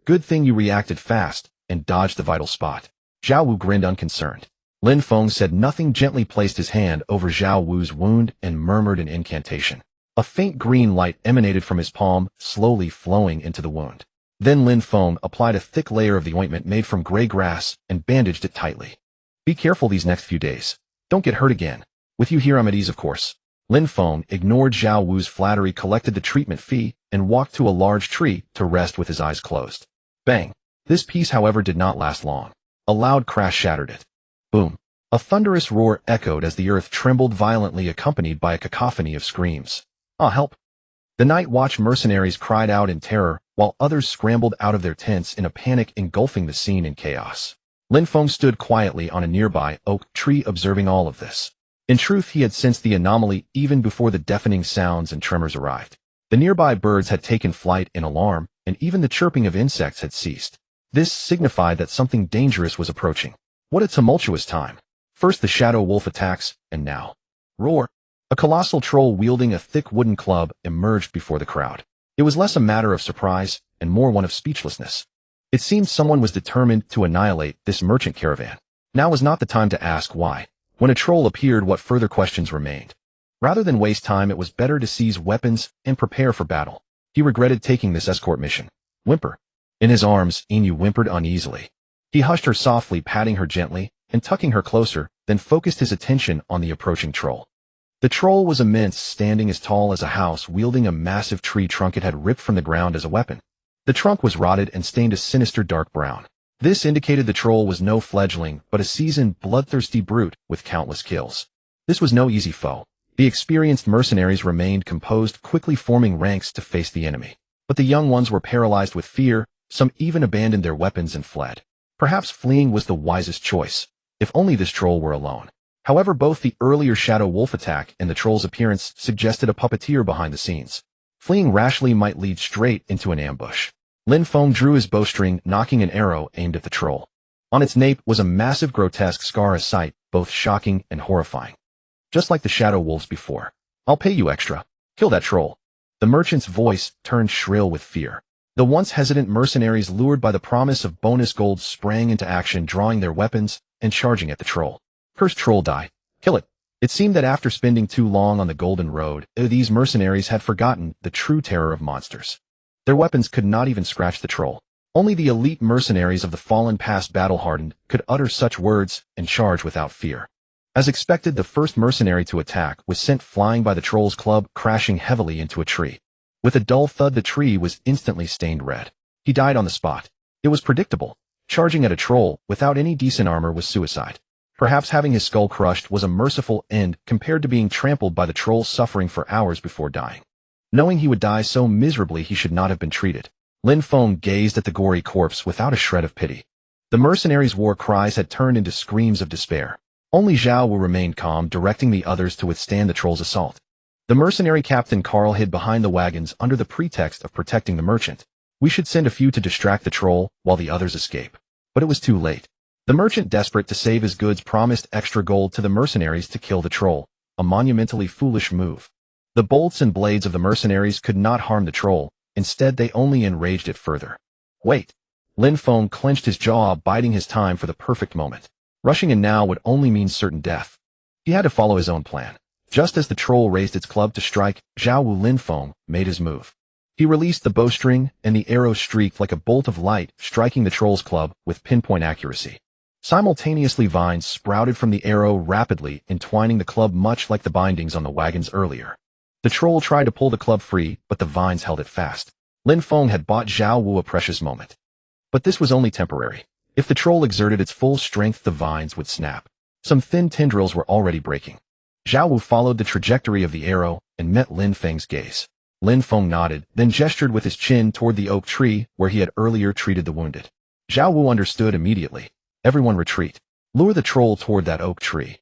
Good thing you reacted fast and dodged the vital spot. Zhao Wu grinned unconcerned. Lin Feng said nothing, gently placed his hand over Zhao Wu's wound and murmured an incantation. A faint green light emanated from his palm, slowly flowing into the wound. Then Lin Feng applied a thick layer of the ointment made from gray grass and bandaged it tightly. Be careful these next few days. Don't get hurt again. With you here I'm at ease, of course. Lin Feng ignored Zhao Wu's flattery, collected the treatment fee, and walked to a large tree to rest with his eyes closed. Bang! This piece, however, did not last long. A loud crash shattered it. Boom! A thunderous roar echoed as the earth trembled violently, accompanied by a cacophony of screams. Ah, help! The night watch mercenaries cried out in terror, while others scrambled out of their tents in a panic, engulfing the scene in chaos. Lin Feng stood quietly on a nearby oak tree, observing all of this. In truth, he had sensed the anomaly even before the deafening sounds and tremors arrived. The nearby birds had taken flight in alarm, and even the chirping of insects had ceased. This signified that something dangerous was approaching. What a tumultuous time! First the shadow wolf attacks, and now roar! A colossal troll wielding a thick wooden club emerged before the crowd. It was less a matter of surprise and more one of speechlessness. It seemed someone was determined to annihilate this merchant caravan. Now was not the time to ask why. When a troll appeared, what further questions remained? Rather than waste time, it was better to seize weapons and prepare for battle. He regretted taking this escort mission. Whimper. In his arms, Inu whimpered uneasily. He hushed her softly, patting her gently and tucking her closer, then focused his attention on the approaching troll. The troll was immense, standing as tall as a house, wielding a massive tree trunk it had ripped from the ground as a weapon. The trunk was rotted and stained a sinister dark brown. This indicated the troll was no fledgling, but a seasoned, bloodthirsty brute with countless kills. This was no easy foe. The experienced mercenaries remained composed, quickly forming ranks to face the enemy. But the young ones were paralyzed with fear, some even abandoned their weapons and fled. Perhaps fleeing was the wisest choice. If only this troll were alone. However, both the earlier shadow wolf attack and the troll's appearance suggested a puppeteer behind the scenes. Fleeing rashly might lead straight into an ambush. Lin Feng drew his bowstring, knocking an arrow aimed at the troll. On its nape was a massive, grotesque scar, a sight both shocking and horrifying. Just like the shadow wolves before. I'll pay you extra. Kill that troll. The merchant's voice turned shrill with fear. The once hesitant mercenaries, lured by the promise of bonus gold, sprang into action, drawing their weapons and charging at the troll. Cursed troll, die. Kill it. It seemed that after spending too long on the Golden Road, these mercenaries had forgotten the true terror of monsters. Their weapons could not even scratch the troll. Only the elite mercenaries of the fallen past, battle-hardened, could utter such words and charge without fear. As expected, the first mercenary to attack was sent flying by the troll's club, crashing heavily into a tree. With a dull thud, the tree was instantly stained red. He died on the spot. It was predictable. Charging at a troll without any decent armor was suicide. Perhaps having his skull crushed was a merciful end compared to being trampled by the troll, suffering for hours before dying. Knowing he would die so miserably he should not have been treated. Lin Feng gazed at the gory corpse without a shred of pity. The mercenaries' war cries had turned into screams of despair. Only Zhao Wu remained calm, directing the others to withstand the troll's assault. The mercenary captain Carl hid behind the wagons under the pretext of protecting the merchant. We should send a few to distract the troll while the others escape. But it was too late. The merchant, desperate to save his goods, promised extra gold to the mercenaries to kill the troll, a monumentally foolish move. The bolts and blades of the mercenaries could not harm the troll, instead they only enraged it further. Wait. Lin Feng clenched his jaw, biding his time for the perfect moment. Rushing in now would only mean certain death. He had to follow his own plan. Just as the troll raised its club to strike, Zhao Wu, Lin Feng made his move. He released the bowstring, and the arrow streaked like a bolt of light, striking the troll's club with pinpoint accuracy. Simultaneously, vines sprouted from the arrow rapidly, entwining the club much like the bindings on the wagons earlier. The troll tried to pull the club free, but the vines held it fast. Lin Feng had bought Zhao Wu a precious moment. But this was only temporary. If the troll exerted its full strength, the vines would snap. Some thin tendrils were already breaking. Zhao Wu followed the trajectory of the arrow and met Lin Feng's gaze. Lin Feng nodded, then gestured with his chin toward the oak tree where he had earlier treated the wounded. Zhao Wu understood immediately. Everyone retreat. Lure the troll toward that oak tree.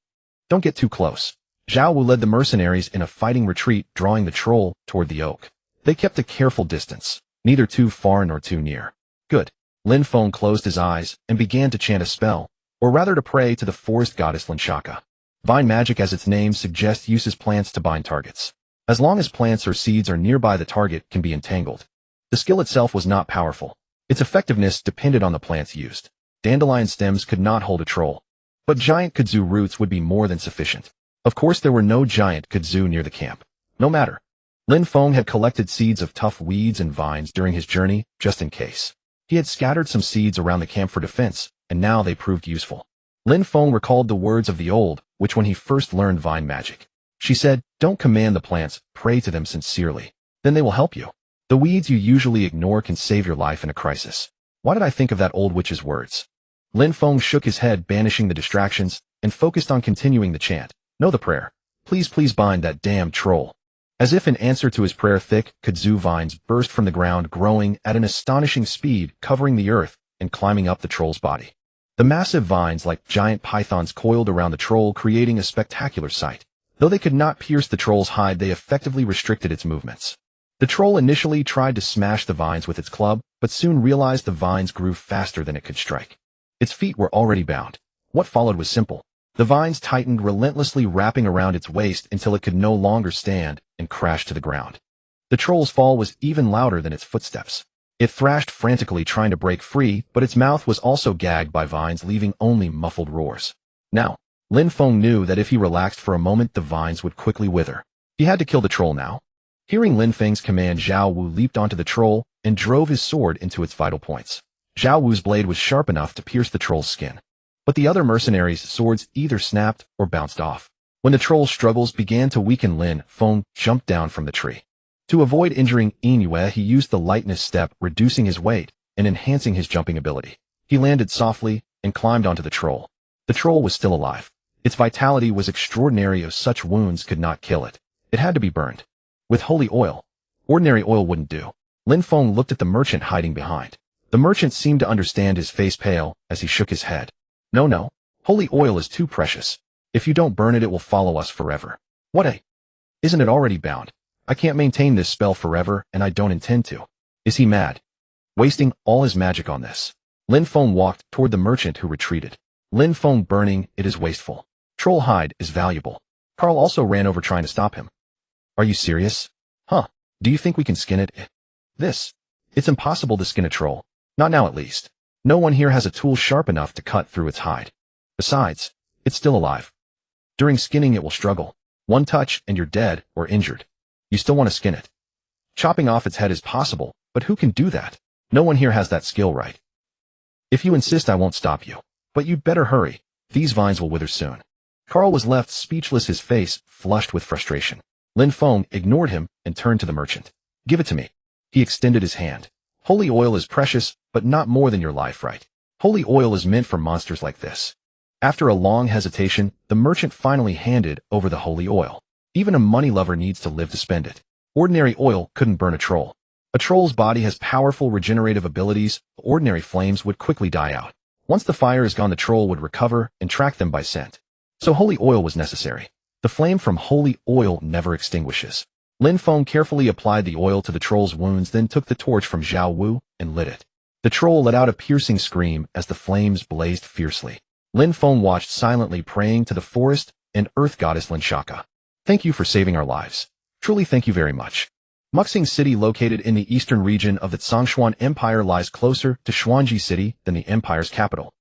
Don't get too close. Zhao Wu led the mercenaries in a fighting retreat, drawing the troll toward the oak. They kept a careful distance, neither too far nor too near. Good. Lin Feng closed his eyes and began to chant a spell, or rather to pray to the forest goddess Linshaka. Vine magic, as its name suggests, uses plants to bind targets. As long as plants or seeds are nearby, the target can be entangled. The skill itself was not powerful. Its effectiveness depended on the plants used. Dandelion stems could not hold a troll, but giant kudzu roots would be more than sufficient. Of course, there were no giant kudzu near the camp. No matter. Lin Feng had collected seeds of tough weeds and vines during his journey, just in case. He had scattered some seeds around the camp for defense, and now they proved useful. Lin Feng recalled the words of the old witch when he first learned vine magic. She said, "Don't command the plants, pray to them sincerely. Then they will help you. The weeds you usually ignore can save your life in a crisis." Why did I think of that old witch's words? Lin Feng shook his head, banishing the distractions, and focused on continuing the chant. Know the prayer. Please, please bind that damn troll. As if in answer to his prayer, thick kudzu vines burst from the ground, growing at an astonishing speed, covering the earth and climbing up the troll's body. The massive vines, like giant pythons, coiled around the troll, creating a spectacular sight. Though they could not pierce the troll's hide, they effectively restricted its movements. The troll initially tried to smash the vines with its club, but soon realized the vines grew faster than it could strike. Its feet were already bound. What followed was simple. The vines tightened relentlessly, wrapping around its waist until it could no longer stand and crashed to the ground. The troll's fall was even louder than its footsteps. It thrashed frantically, trying to break free, but its mouth was also gagged by vines, leaving only muffled roars. Now, Lin Feng knew that if he relaxed for a moment, the vines would quickly wither. He had to kill the troll now. Hearing Lin Feng's command, Zhao Wu leaped onto the troll and drove his sword into its vital points. Zhao Wu's blade was sharp enough to pierce the troll's skin. But the other mercenaries' swords either snapped or bounced off. When the troll's struggles began to weaken, Lin Feng jumped down from the tree. To avoid injuring Inyue, he used the lightness step, reducing his weight and enhancing his jumping ability. He landed softly and climbed onto the troll. The troll was still alive. Its vitality was extraordinary, as such wounds could not kill it. It had to be burned. With holy oil. Ordinary oil wouldn't do. Lin Feng looked at the merchant hiding behind. The merchant seemed to understand, his face pale as he shook his head. No. Holy oil is too precious. If you don't burn it, it will follow us forever. What a... Isn't it already bound? I can't maintain this spell forever, and I don't intend to. Is he mad? Wasting all his magic on this. Lin Feng walked toward the merchant, who retreated. Lin Feng, burning it is wasteful. Troll hide is valuable. Carl also ran over, trying to stop him. Are you serious? Huh. Do you think we can skin it? It's impossible to skin a troll. Not now, at least. No one here has a tool sharp enough to cut through its hide. Besides, it's still alive. During skinning, it will struggle. One touch and you're dead or injured. You still want to skin it. Chopping off its head is possible, but who can do that? No one here has that skill, right? If you insist, I won't stop you. But you'd better hurry. These vines will wither soon. Carl was left speechless, his face flushed with frustration. Lin Feng ignored him and turned to the merchant. Give it to me. He extended his hand. Holy oil is precious, but not more than your life, right? Holy oil is meant for monsters like this. After a long hesitation, the merchant finally handed over the holy oil. Even a money lover needs to live to spend it. Ordinary oil couldn't burn a troll. A troll's body has powerful regenerative abilities. Ordinary flames would quickly die out. Once the fire is gone, the troll would recover and track them by scent. So holy oil was necessary. The flame from holy oil never extinguishes. Lin Feng carefully applied the oil to the troll's wounds, then took the torch from Zhao Wu and lit it. The troll let out a piercing scream as the flames blazed fiercely. Lin Feng watched silently, praying to the forest and earth goddess Lin Shaka. Thank you for saving our lives. Truly thank you very much. Muxing City, located in the eastern region of the Zhongshuan Empire, lies closer to Xuanji City than the empire's capital.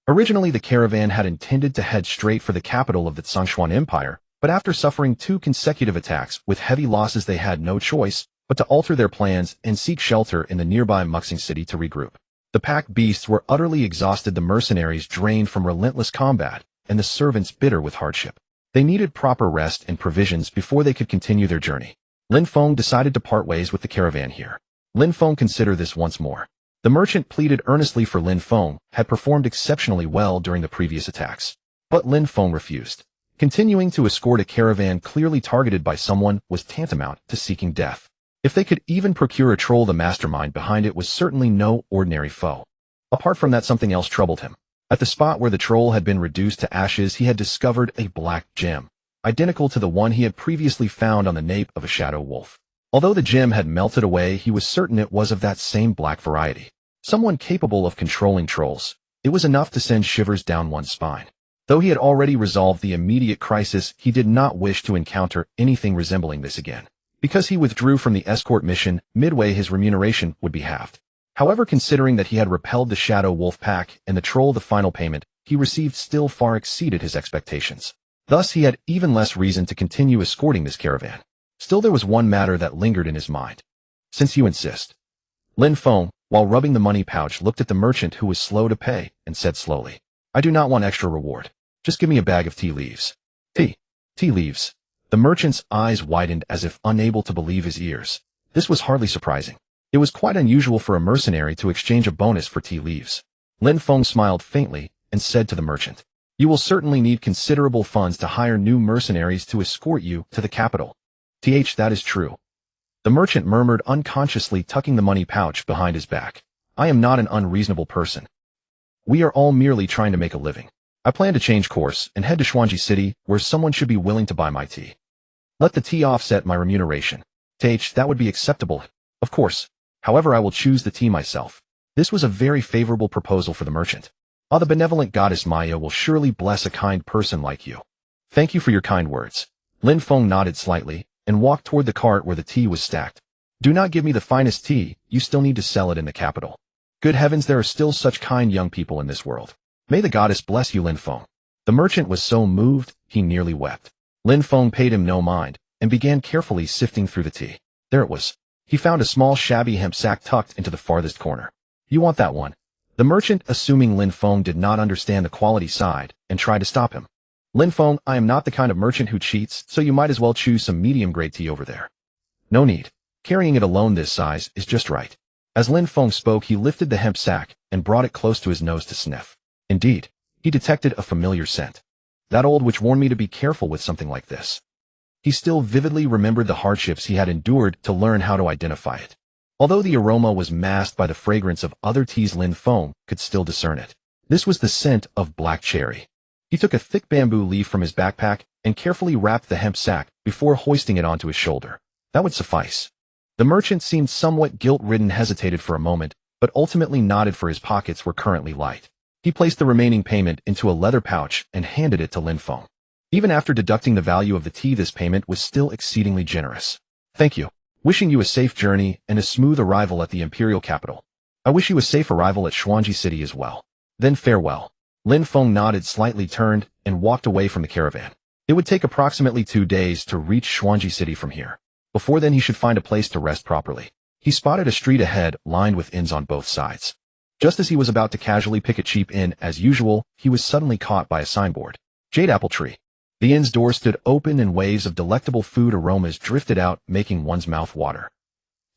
Originally, the caravan had intended to head straight for the capital of the Zhongshuan Empire, but after suffering 2 consecutive attacks with heavy losses, they had no choice but to alter their plans and seek shelter in the nearby Muxing City to regroup. The pack beasts were utterly exhausted, the mercenaries drained from relentless combat, and the servants bitter with hardship. They needed proper rest and provisions before they could continue their journey. Lin Feng decided to part ways with the caravan here. Lin Feng considered this once more. The merchant pleaded earnestly for Lin Feng, had performed exceptionally well during the previous attacks. But Lin Feng refused. Continuing to escort a caravan clearly targeted by someone was tantamount to seeking death. If they could even procure a troll, the mastermind behind it was certainly no ordinary foe. Apart from that, something else troubled him. At the spot where the troll had been reduced to ashes, he had discovered a black gem, identical to the one he had previously found on the nape of a shadow wolf. Although the gem had melted away, he was certain it was of that same black variety. Someone capable of controlling trolls. It was enough to send shivers down one's spine. Though he had already resolved the immediate crisis, he did not wish to encounter anything resembling this again. Because he withdrew from the escort mission midway, his remuneration would be halved. However, considering that he had repelled the shadow wolf pack and the troll, the final payment he received still far exceeded his expectations. Thus, he had even less reason to continue escorting this caravan. Still, there was one matter that lingered in his mind. Since you insist. Lin Feng, while rubbing the money pouch, looked at the merchant, who was slow to pay, and said slowly, I do not want extra reward. Just give me a bag of tea leaves. Tea leaves. The merchant's eyes widened as if unable to believe his ears. This was hardly surprising. It was quite unusual for a mercenary to exchange a bonus for tea leaves. Lin Feng smiled faintly and said to the merchant, You will certainly need considerable funds to hire new mercenaries to escort you to the capital. That is true. The merchant murmured unconsciously, tucking the money pouch behind his back. I am not an unreasonable person. We are all merely trying to make a living. I plan to change course and head to Xuanji City, where someone should be willing to buy my tea. Let the tea offset my remuneration. That would be acceptable. Of course. However, I will choose the tea myself. This was a very favorable proposal for the merchant. The benevolent goddess Maya will surely bless a kind person like you. Thank you for your kind words. Lin Feng nodded slightly and walked toward the cart where the tea was stacked. Do not give me the finest tea, you still need to sell it in the capital. Good heavens, there are still such kind young people in this world. May the goddess bless you, Lin Feng. The merchant was so moved, he nearly wept. Lin Feng paid him no mind and began carefully sifting through the tea. There it was. He found a small shabby hemp sack tucked into the farthest corner. You want that one? The merchant, assuming Lin Feng did not understand the quality side, and tried to stop him. Lin Feng, I am not the kind of merchant who cheats, so you might as well choose some medium-grade tea over there. No need. Carrying it alone this size is just right. As Lin Feng spoke, he lifted the hemp sack and brought it close to his nose to sniff. Indeed, he detected a familiar scent. That old witch warned me to be careful with something like this. He still vividly remembered the hardships he had endured to learn how to identify it. Although the aroma was masked by the fragrance of other teas, Lin Feng could still discern it. This was the scent of black cherry. He took a thick bamboo leaf from his backpack and carefully wrapped the hemp sack before hoisting it onto his shoulder. That would suffice. The merchant seemed somewhat guilt-ridden, hesitated for a moment, but ultimately nodded, for his pockets were currently light. He placed the remaining payment into a leather pouch and handed it to Lin Feng. Even after deducting the value of the tea, this payment was still exceedingly generous. Thank you. Wishing you a safe journey and a smooth arrival at the imperial capital. I wish you a safe arrival at Xuanji City as well. Then farewell. Lin Feng nodded slightly, turned, and walked away from the caravan. It would take approximately 2 days to reach Xuanji City from here. Before then, he should find a place to rest properly. He spotted a street ahead, lined with inns on both sides. Just as he was about to casually pick a cheap inn as usual, he was suddenly caught by a signboard. Jade Apple Tree. The inn's door stood open and waves of delectable food aromas drifted out, making one's mouth water.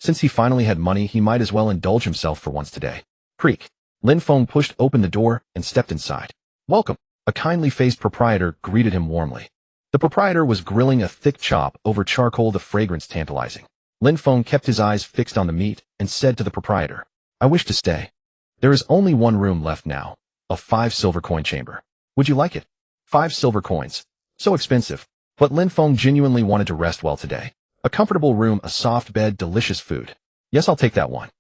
Since he finally had money, he might as well indulge himself for once today. Creak. Lin Feng pushed open the door and stepped inside. Welcome. A kindly-faced proprietor greeted him warmly. The proprietor was grilling a thick chop over charcoal, the fragrance tantalizing. Lin Feng kept his eyes fixed on the meat and said to the proprietor, "I wish to stay. There is only one room left now, a 5 silver coin chamber. Would you like it?" 5 silver coins. So expensive. But Lin Feng genuinely wanted to rest well today. A comfortable room, a soft bed, delicious food. "Yes, I'll take that one."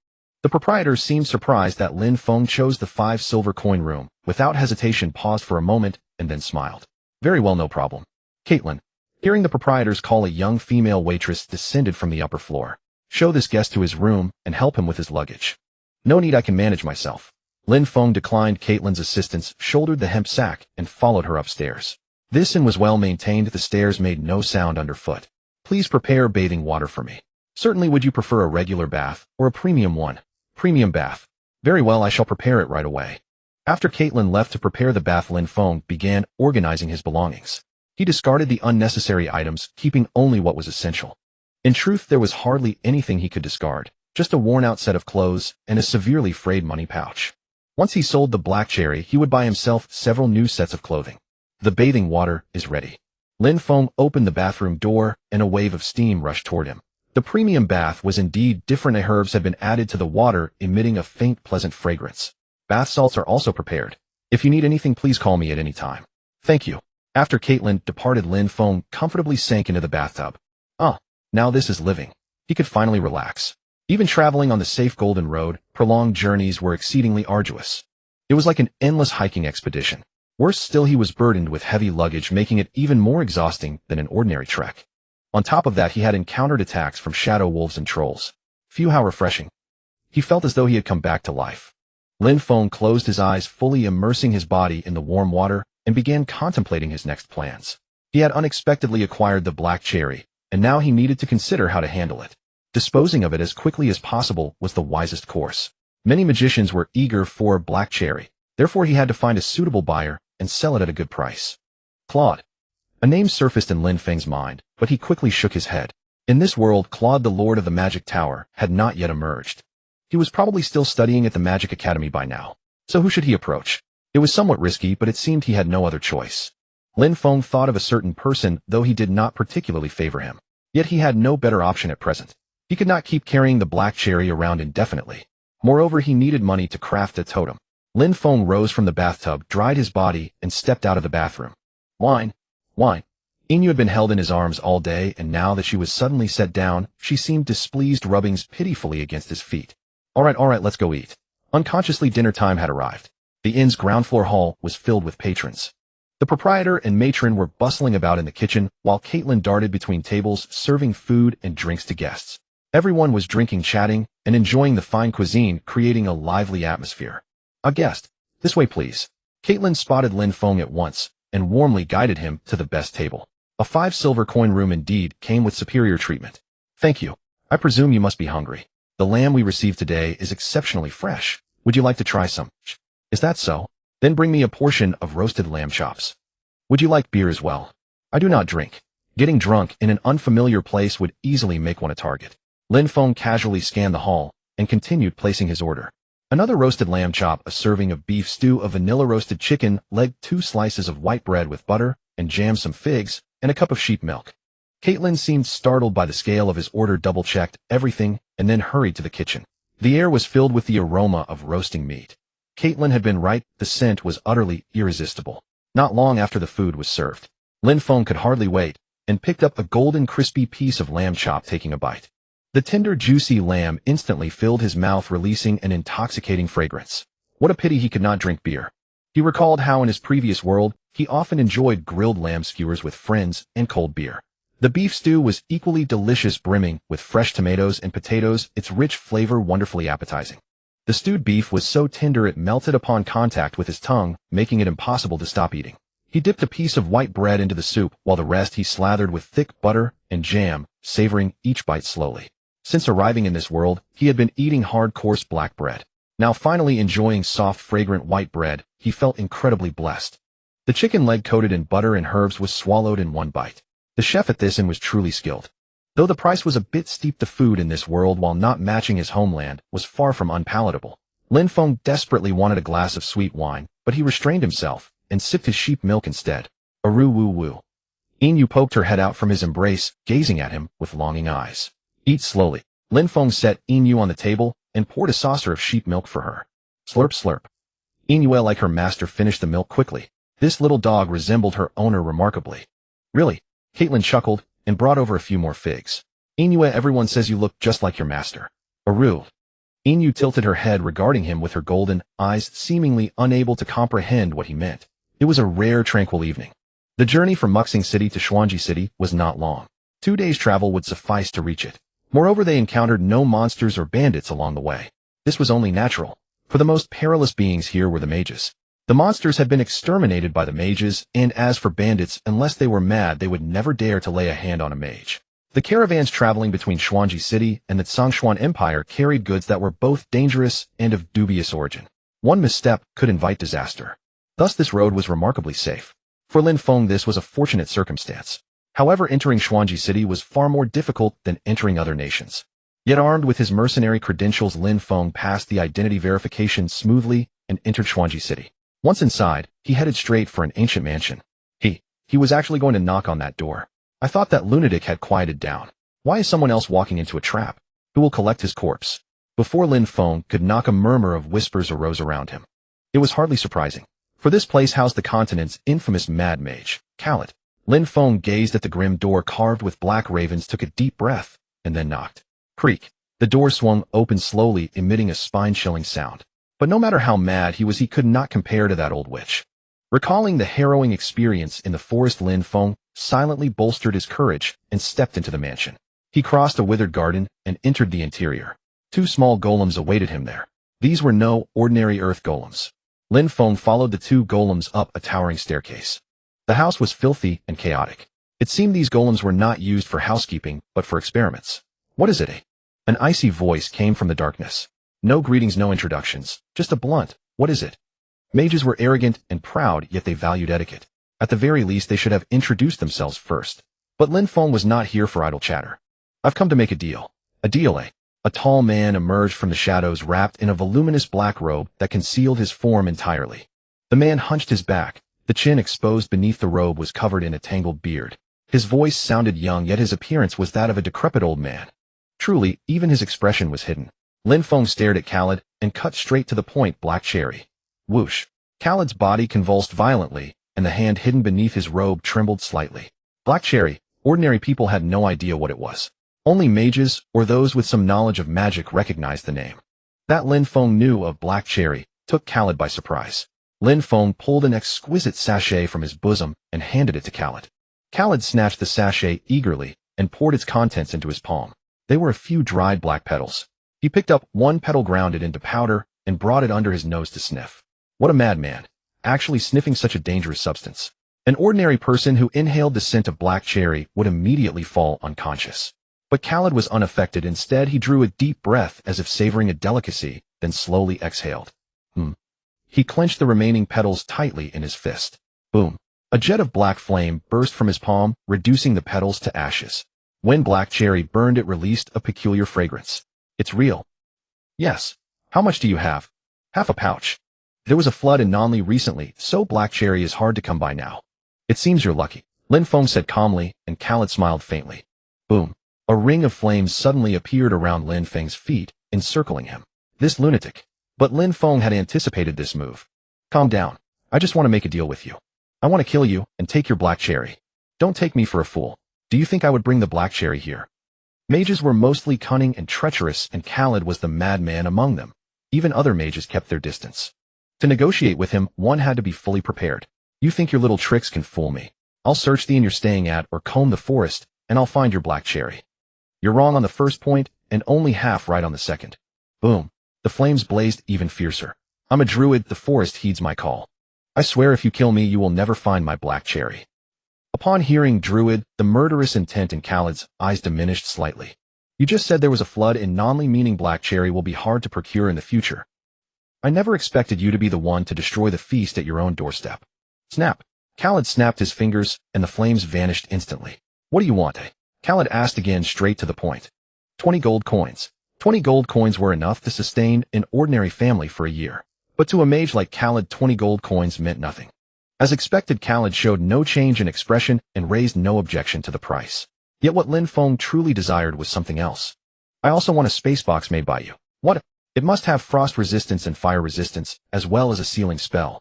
The proprietor seemed surprised that Lin Feng chose the 5 silver coin room. Without hesitation, paused for a moment and then smiled. "Very well, no problem." Caitlin, hearing the proprietor's call, a young female waitress descended from the upper floor. "Show this guest to his room and help him with his luggage." "No need, I can manage myself." Lin Feng declined Caitlin's assistance, shouldered the hemp sack, and followed her upstairs. This inn was well maintained, the stairs made no sound underfoot. "Please prepare bathing water for me." "Certainly, would you prefer a regular bath or a premium one?" "Premium bath." "Very well, I shall prepare it right away." After Caitlin left to prepare the bath, Lin Feng began organizing his belongings. He discarded the unnecessary items, keeping only what was essential. In truth, there was hardly anything he could discard, just a worn-out set of clothes and a severely frayed money pouch. Once he sold the black cherry, he would buy himself several new sets of clothing. The bathing water is ready. Lin Feng opened the bathroom door, and a wave of steam rushed toward him. The premium bath was indeed different. Herbs had been added to the water, emitting a faint, pleasant fragrance. Bath salts are also prepared. "If you need anything, please call me at any time." "Thank you." After Caitlin departed, Lin Feng comfortably sank into the bathtub. Now this is living. He could finally relax. Even traveling on the safe Golden Road, prolonged journeys were exceedingly arduous. It was like an endless hiking expedition. Worse still, he was burdened with heavy luggage, making it even more exhausting than an ordinary trek. On top of that, he had encountered attacks from shadow wolves and trolls. Phew, how refreshing. He felt as though he had come back to life. Lin Feng closed his eyes, fully immersing his body in the warm water, and began contemplating his next plans. He had unexpectedly acquired the black cherry, and now he needed to consider how to handle it. Disposing of it as quickly as possible was the wisest course. Many magicians were eager for black cherry, therefore he had to find a suitable buyer and sell it at a good price. Claude. A name surfaced in Lin Feng's mind, but he quickly shook his head. In this world, Claude, the Lord of the Magic Tower, had not yet emerged. He was probably still studying at the Magic Academy by now. So who should he approach? It was somewhat risky, but it seemed he had no other choice. Lin Feng thought of a certain person, though he did not particularly favor him. Yet he had no better option at present. He could not keep carrying the black cherry around indefinitely. Moreover, he needed money to craft a totem. Lin Feng rose from the bathtub, dried his body, and stepped out of the bathroom. Wine. Wine. Inu had been held in his arms all day, and now that she was suddenly set down, she seemed displeased, rubbing pitifully against his feet. All right, let's go eat." Unconsciously, dinner time had arrived. The inn's ground floor hall was filled with patrons. The proprietor and matron were bustling about in the kitchen, while Caitlin darted between tables, serving food and drinks to guests. Everyone was drinking, chatting, and enjoying the fine cuisine, creating a lively atmosphere. "A guest. This way, please." Caitlin spotted Lin Feng at once, and warmly guided him to the best table. A 5 silver coin room indeed came with superior treatment. "Thank you. I presume you must be hungry. The lamb we received today is exceptionally fresh. Would you like to try some?" "Is that so? Then bring me a portion of roasted lamb chops." "Would you like beer as well?" "I do not drink." Getting drunk in an unfamiliar place would easily make one a target. Lin Feng casually scanned the hall and continued placing his order. Another roasted lamb chop, a serving of beef stew, a vanilla roasted chicken leg, 2 slices of white bread with butter and jam, some figs, and a cup of sheep milk. Caitlin seemed startled by the scale of his order, double-checked everything, and then hurried to the kitchen. The air was filled with the aroma of roasting meat. Caitlin had been right, the scent was utterly irresistible. Not long after the food was served, Lin Feng could hardly wait, and picked up a golden crispy piece of lamb chop, taking a bite. The tender, juicy lamb instantly filled his mouth, releasing an intoxicating fragrance. What a pity he could not drink beer. He recalled how in his previous world, he often enjoyed grilled lamb skewers with friends and cold beer. The beef stew was equally delicious, brimming with fresh tomatoes and potatoes, its rich flavor wonderfully appetizing. The stewed beef was so tender it melted upon contact with his tongue, making it impossible to stop eating. He dipped a piece of white bread into the soup, while the rest he slathered with thick butter and jam, savoring each bite slowly. Since arriving in this world, he had been eating hard, coarse black bread. Now finally enjoying soft, fragrant white bread, he felt incredibly blessed. The chicken leg coated in butter and herbs was swallowed in one bite. The chef at this inn was truly skilled. Though the price was a bit steep, the food in this world, while not matching his homeland, was far from unpalatable. Lin Feng desperately wanted a glass of sweet wine, but he restrained himself, and sipped his sheep milk instead. Aru woo woo. Inu poked her head out from his embrace, gazing at him with longing eyes. Eat slowly. Lin Feng set Inu on the table and poured a saucer of sheep milk for her. Slurp slurp. Inu, like her master, finished the milk quickly. This little dog resembled her owner remarkably. Really? Caitlin chuckled and brought over a few more figs. Inu, everyone says you look just like your master. Aru. Inu tilted her head regarding him with her golden eyes, seemingly unable to comprehend what he meant. It was a rare, tranquil evening. The journey from Muxing City to Xuanji City was not long. 2 days' travel would suffice to reach it. Moreover, they encountered no monsters or bandits along the way. This was only natural, for the most perilous beings here were the mages. The monsters had been exterminated by the mages, and as for bandits, unless they were mad, they would never dare to lay a hand on a mage. The caravans traveling between Xuanji City and the Tsongshuan Empire carried goods that were both dangerous and of dubious origin. One misstep could invite disaster. Thus this road was remarkably safe. For Lin Feng, this was a fortunate circumstance. However, entering Xuanji City was far more difficult than entering other nations. Yet armed with his mercenary credentials, Lin Feng passed the identity verification smoothly and entered Xuanji City. Once inside, he headed straight for an ancient mansion. He was actually going to knock on that door. I thought that lunatic had quieted down. Why is someone else walking into a trap? Who will collect his corpse? Before Lin Feng could knock, a murmur of whispers arose around him. It was hardly surprising, for this place housed the continent's infamous mad mage, Khaled. Lin Feng gazed at the grim door carved with black ravens, took a deep breath, and then knocked. Creak. The door swung open slowly, emitting a spine-chilling sound. But no matter how mad he was, he could not compare to that old witch. Recalling the harrowing experience in the forest, Lin Feng silently bolstered his courage and stepped into the mansion. He crossed a withered garden and entered the interior. 2 small golems awaited him there. These were no ordinary earth golems. Lin Feng followed the 2 golems up a towering staircase. The house was filthy and chaotic. It seemed these golems were not used for housekeeping, but for experiments. What is it? An icy voice came from the darkness. No greetings, no introductions, just a blunt, what is it? Mages were arrogant and proud, yet they valued etiquette. At the very least, they should have introduced themselves first. But Lin Feng was not here for idle chatter. I've come to make a deal. A deal, eh? A tall man emerged from the shadows, wrapped in a voluminous black robe that concealed his form entirely. The man hunched his back. The chin exposed beneath the robe was covered in a tangled beard. His voice sounded young, yet his appearance was that of a decrepit old man. Truly, even his expression was hidden. Lin Feng stared at Khaled and cut straight to the point. Black cherry. Whoosh. Khaled's body convulsed violently, and the hand hidden beneath his robe trembled slightly. Black cherry. Ordinary people had no idea what it was. Only mages, or those with some knowledge of magic, recognized the name. That Lin Feng knew of black cherry took Khaled by surprise. Lin Feng pulled an exquisite sachet from his bosom and handed it to Khaled. Khaled snatched the sachet eagerly and poured its contents into his palm. They were a few dried black petals. He picked up one petal, ground it into powder, and brought it under his nose to sniff. What a madman, actually sniffing such a dangerous substance. An ordinary person who inhaled the scent of black cherry would immediately fall unconscious. But Khaled was unaffected. Instead, he drew a deep breath as if savoring a delicacy, then slowly exhaled. He clenched the remaining petals tightly in his fist. Boom. A jet of black flame burst from his palm, reducing the petals to ashes. When black cherry burned, it released a peculiar fragrance. It's real. Yes. How much do you have? Half a pouch. There was a flood in Nanli recently, so black cherry is hard to come by now. It seems you're lucky, Lin Feng said calmly, and Khaled smiled faintly. Boom. A ring of flames suddenly appeared around Lin Feng's feet, encircling him. This lunatic. But Lin Feng had anticipated this move. Calm down. I just want to make a deal with you. I want to kill you and take your black cherry. Don't take me for a fool. Do you think I would bring the black cherry here? Mages were mostly cunning and treacherous, and Khaled was the madman among them. Even other mages kept their distance. To negotiate with him, one had to be fully prepared. You think your little tricks can fool me? I'll search the inn you're staying at or comb the forest, and I'll find your black cherry. You're wrong on the first point, and only half right on the second. Boom. The flames blazed even fiercer. I'm a druid, the forest heeds my call. I swear if you kill me, you will never find my black cherry. Upon hearing druid, the murderous intent in Khaled's eyes diminished slightly. You just said there was a flood in Nanli, meaning black cherry will be hard to procure in the future. I never expected you to be the one to destroy the feast at your own doorstep. Snap. Khaled snapped his fingers, and the flames vanished instantly. What do you want, eh? Khaled asked again, straight to the point. 20 gold coins. 20 gold coins were enough to sustain an ordinary family for a year. But to a mage like Khaled, 20 gold coins meant nothing. As expected, Khaled showed no change in expression and raised no objection to the price. Yet what Lin Feng truly desired was something else. I also want a space box made by you. What? It must have frost resistance and fire resistance, as well as a sealing spell.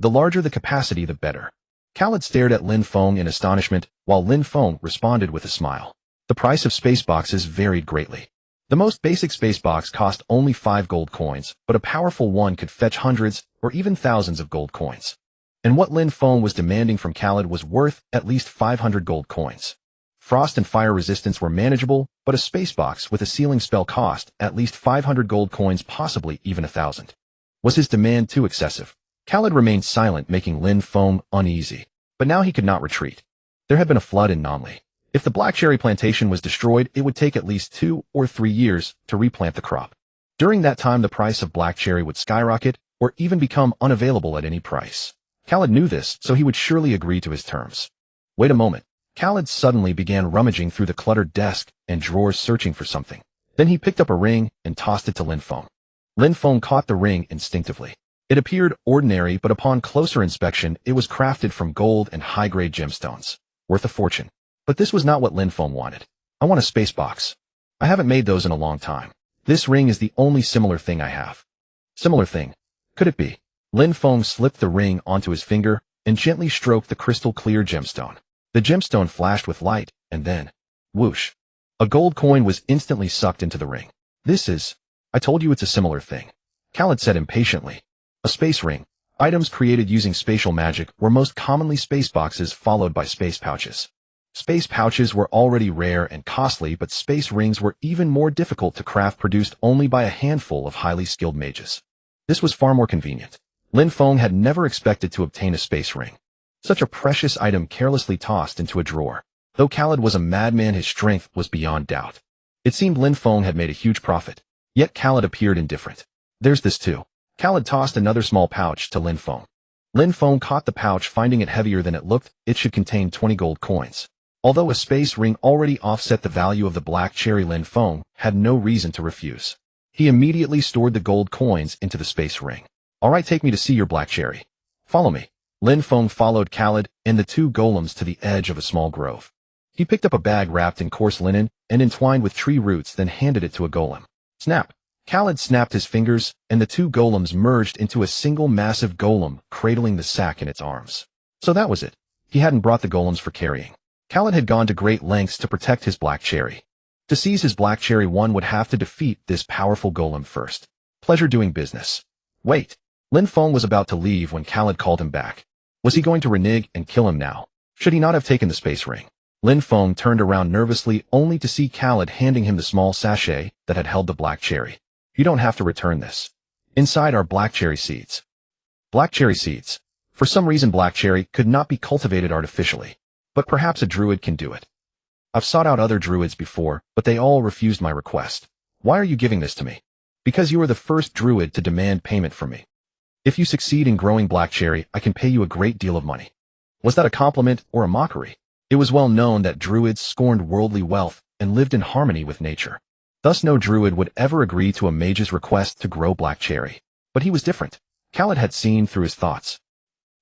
The larger the capacity, the better. Khaled stared at Lin Feng in astonishment, while Lin Feng responded with a smile. The price of space boxes varied greatly. The most basic space box cost only 5 gold coins, but a powerful one could fetch hundreds or even thousands of gold coins. And what Lin Feng was demanding from Khaled was worth at least 500 gold coins. Frost and fire resistance were manageable, but a space box with a sealing spell cost at least 500 gold coins, possibly even 1,000. Was his demand too excessive? Khaled remained silent, making Lin Feng uneasy. But now he could not retreat. There had been a flood in Namli. If the black cherry plantation was destroyed, it would take at least 2 or 3 years to replant the crop. During that time, the price of black cherry would skyrocket or even become unavailable at any price. Khaled knew this, so he would surely agree to his terms. Wait a moment. Khaled suddenly began rummaging through the cluttered desk and drawers, searching for something. Then he picked up a ring and tossed it to Lin Feng. Lin Feng caught the ring instinctively. It appeared ordinary, but upon closer inspection, it was crafted from gold and high-grade gemstones, worth a fortune. But this was not what Lin Feng wanted. I want a space box. I haven't made those in a long time. This ring is the only similar thing I have. Similar thing? Could it be? Lin Feng slipped the ring onto his finger and gently stroked the crystal-clear gemstone. The gemstone flashed with light, and then, whoosh. A gold coin was instantly sucked into the ring. This is... I told you it's a similar thing. Khaled said impatiently. A space ring. Items created using spatial magic were most commonly space boxes, followed by space pouches. Space pouches were already rare and costly, but space rings were even more difficult to craft, produced only by a handful of highly skilled mages. This was far more convenient. Lin Feng had never expected to obtain a space ring. Such a precious item carelessly tossed into a drawer. Though Khaled was a madman, his strength was beyond doubt. It seemed Lin Feng had made a huge profit. Yet Khaled appeared indifferent. There's this too. Khaled tossed another small pouch to Lin Feng. Lin Feng caught the pouch, finding it heavier than it looked. It should contain 20 gold coins. Although a space ring already offset the value of the black cherry, Lin Feng had no reason to refuse. He immediately stored the gold coins into the space ring. All right, take me to see your black cherry. Follow me. Lin Feng followed Khaled and the 2 golems to the edge of a small grove. He picked up a bag wrapped in coarse linen and entwined with tree roots, then handed it to a golem. Snap! Khaled snapped his fingers, and the 2 golems merged into a single massive golem, cradling the sack in its arms. So that was it. He hadn't brought the golems for carrying. Khaled had gone to great lengths to protect his black cherry. To seize his black cherry, one would have to defeat this powerful golem first. Pleasure doing business. Wait. Lin Feng was about to leave when Khaled called him back. Was he going to renege and kill him now? Should he not have taken the space ring? Lin Feng turned around nervously, only to see Khaled handing him the small sachet that had held the black cherry. You don't have to return this. Inside are black cherry seeds. Black cherry seeds. For some reason, black cherry could not be cultivated artificially. But perhaps a druid can do it. I've sought out other druids before, but they all refused my request. Why are you giving this to me? Because you are the first druid to demand payment from me. If you succeed in growing black cherry, I can pay you a great deal of money. Was that a compliment or a mockery? It was well known that druids scorned worldly wealth and lived in harmony with nature. Thus no druid would ever agree to a mage's request to grow black cherry. But he was different. Khaled had seen through his thoughts.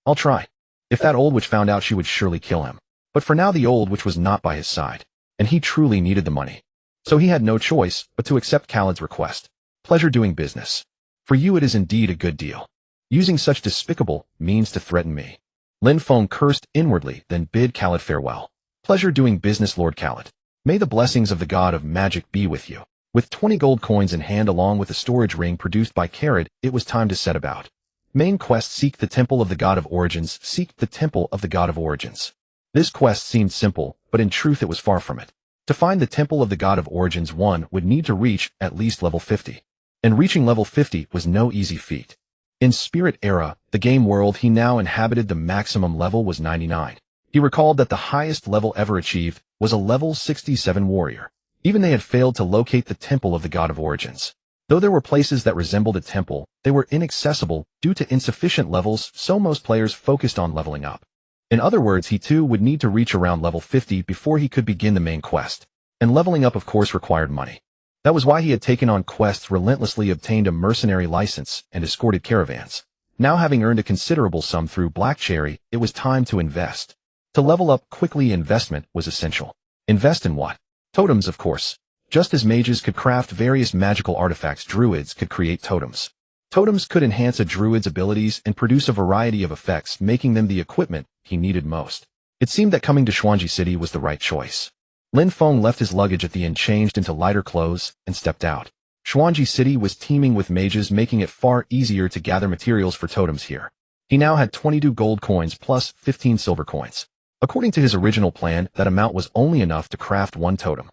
I'll try. If that old witch found out, she would surely kill him. But for now the old witch was not by his side, and he truly needed the money. So he had no choice but to accept Khaled's request. Pleasure doing business. For you it is indeed a good deal. Using such despicable means to threaten me. Lin Feng cursed inwardly, then bid Khaled farewell. Pleasure doing business, Lord Khaled. May the blessings of the god of magic be with you. With 20 gold coins in hand along with a storage ring produced by Khaled, it was time to set about. Main quest: seek the temple of the god of origins. Seek the temple of the god of origins. This quest seemed simple, but in truth it was far from it. To find the temple of the god of origins, one would need to reach at least level 50. And reaching level 50 was no easy feat. In Spirit Era, the game world he now inhabited, the maximum level was 99. He recalled that the highest level ever achieved was a level 67 warrior. Even they had failed to locate the temple of the god of origins. Though there were places that resembled a temple, they were inaccessible due to insufficient levels, so most players focused on leveling up. In other words, he too would need to reach around level 50 before he could begin the main quest. And leveling up, of course, required money. That was why he had taken on quests, relentlessly obtained a mercenary license, and escorted caravans. Now, having earned a considerable sum through black cherry, it was time to invest. To level up quickly, investment was essential. Invest in what? Totems, of course. Just as mages could craft various magical artifacts, druids could create totems. Totems could enhance a druid's abilities and produce a variety of effects, making them the equipment he needed most. It seemed that coming to Xuanji City was the right choice. Lin Feng left his luggage at the inn, changed into lighter clothes, and stepped out. Xuanji City was teeming with mages, making it far easier to gather materials for totems here. He now had 22 gold coins plus 15 silver coins. According to his original plan, that amount was only enough to craft one totem.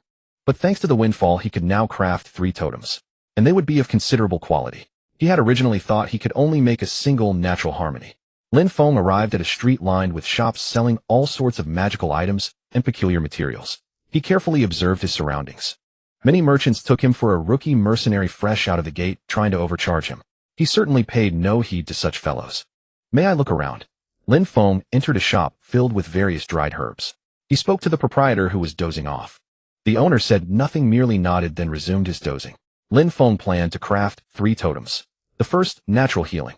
But thanks to the windfall, he could now craft 3 totems. And they would be of considerable quality. He had originally thought he could only make a single natural harmony. Lin Feng arrived at a street lined with shops selling all sorts of magical items and peculiar materials. He carefully observed his surroundings. Many merchants took him for a rookie mercenary fresh out of the gate, trying to overcharge him. He certainly paid no heed to such fellows. May I look around? Lin Feng entered a shop filled with various dried herbs. He spoke to the proprietor, who was dozing off. The owner said nothing, merely nodded, then resumed his dozing. Lin Feng planned to craft 3 totems. The first, natural healing.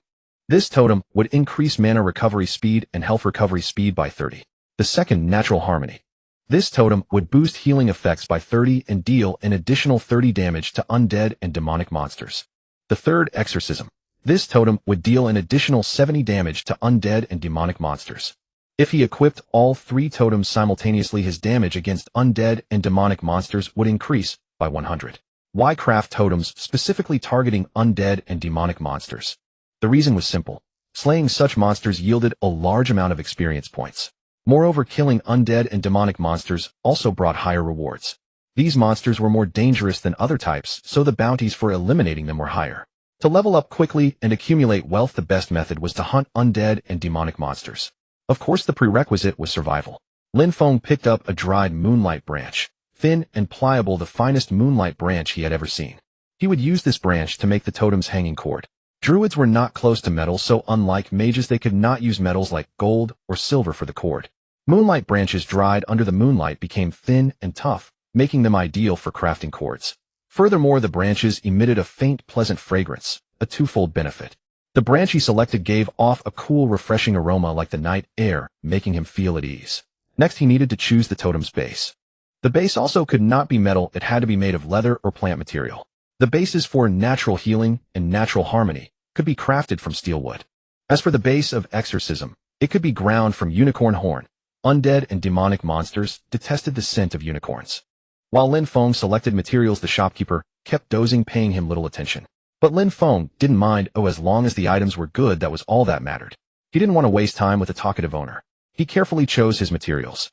This totem would increase mana recovery speed and health recovery speed by 30. The second, natural harmony. This totem would boost healing effects by 30 and deal an additional 30 damage to undead and demonic monsters. The third, exorcism. This totem would deal an additional 70 damage to undead and demonic monsters. If he equipped all 3 totems simultaneously, his damage against undead and demonic monsters would increase by 100. Why craft totems specifically targeting undead and demonic monsters? The reason was simple. Slaying such monsters yielded a large amount of experience points. Moreover, killing undead and demonic monsters also brought higher rewards. These monsters were more dangerous than other types, so the bounties for eliminating them were higher. To level up quickly and accumulate wealth, the best method was to hunt undead and demonic monsters. Of course, the prerequisite was survival. Lin Feng picked up a dried moonlight branch. Thin and pliable, the finest moonlight branch he had ever seen. He would use this branch to make the totem's hanging cord. Druids were not close to metal, so unlike mages, they could not use metals like gold or silver for the cord. Moonlight branches dried under the moonlight became thin and tough, making them ideal for crafting cords. Furthermore, the branches emitted a faint, pleasant fragrance, a twofold benefit. The branch he selected gave off a cool, refreshing aroma like the night air, making him feel at ease. Next, he needed to choose the totem's base. The base also could not be metal, it had to be made of leather or plant material. The bases for natural healing and natural harmony could be crafted from steel wood. As for the base of exorcism, it could be ground from unicorn horn. Undead and demonic monsters detested the scent of unicorns. While Lin Feng selected materials, the shopkeeper kept dozing, paying him little attention. But Lin Feng didn't mind, as long as the items were good, that was all that mattered. He didn't want to waste time with a talkative owner. He carefully chose his materials.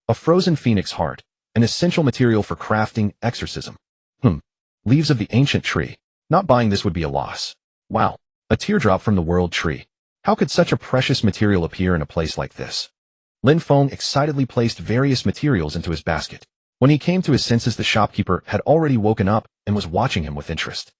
A frozen phoenix heart, an essential material for crafting exorcism. Leaves of the ancient tree. Not buying this would be a loss. Wow, a teardrop from the world tree. How could such a precious material appear in a place like this? Lin Feng excitedly placed various materials into his basket. When he came to his senses, the shopkeeper had already woken up and was watching him with interest.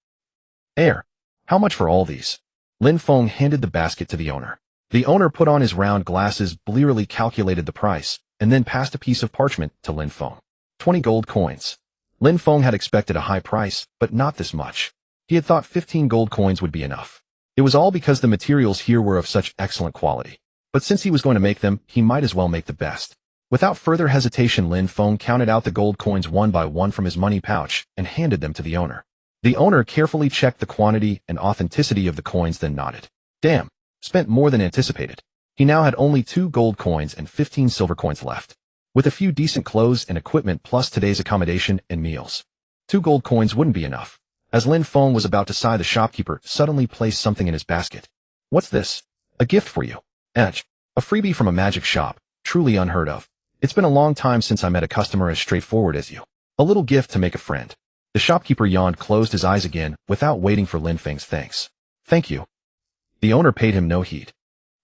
How much for all these? Lin Feng handed the basket to the owner. The owner put on his round glasses, blearily calculated the price, and then passed a piece of parchment to Lin Feng. 20 gold coins. Lin Feng had expected a high price, but not this much. He had thought 15 gold coins would be enough. It was all because the materials here were of such excellent quality. But since he was going to make them, he might as well make the best. Without further hesitation, Lin Feng counted out the gold coins one by one from his money pouch and handed them to the owner. The owner carefully checked the quantity and authenticity of the coins, then nodded. Damn, spent more than anticipated. He now had only 2 gold coins and 15 silver coins left. With a few decent clothes and equipment plus today's accommodation and meals, 2 gold coins wouldn't be enough. As Lin Feng was about to sigh, the shopkeeper suddenly placed something in his basket. What's this? A gift for you. A freebie from a magic shop. Truly unheard of. It's been a long time since I met a customer as straightforward as you. A little gift to make a friend. The shopkeeper yawned, closed his eyes again, without waiting for Lin Feng's thanks. Thank you. The owner paid him no heed.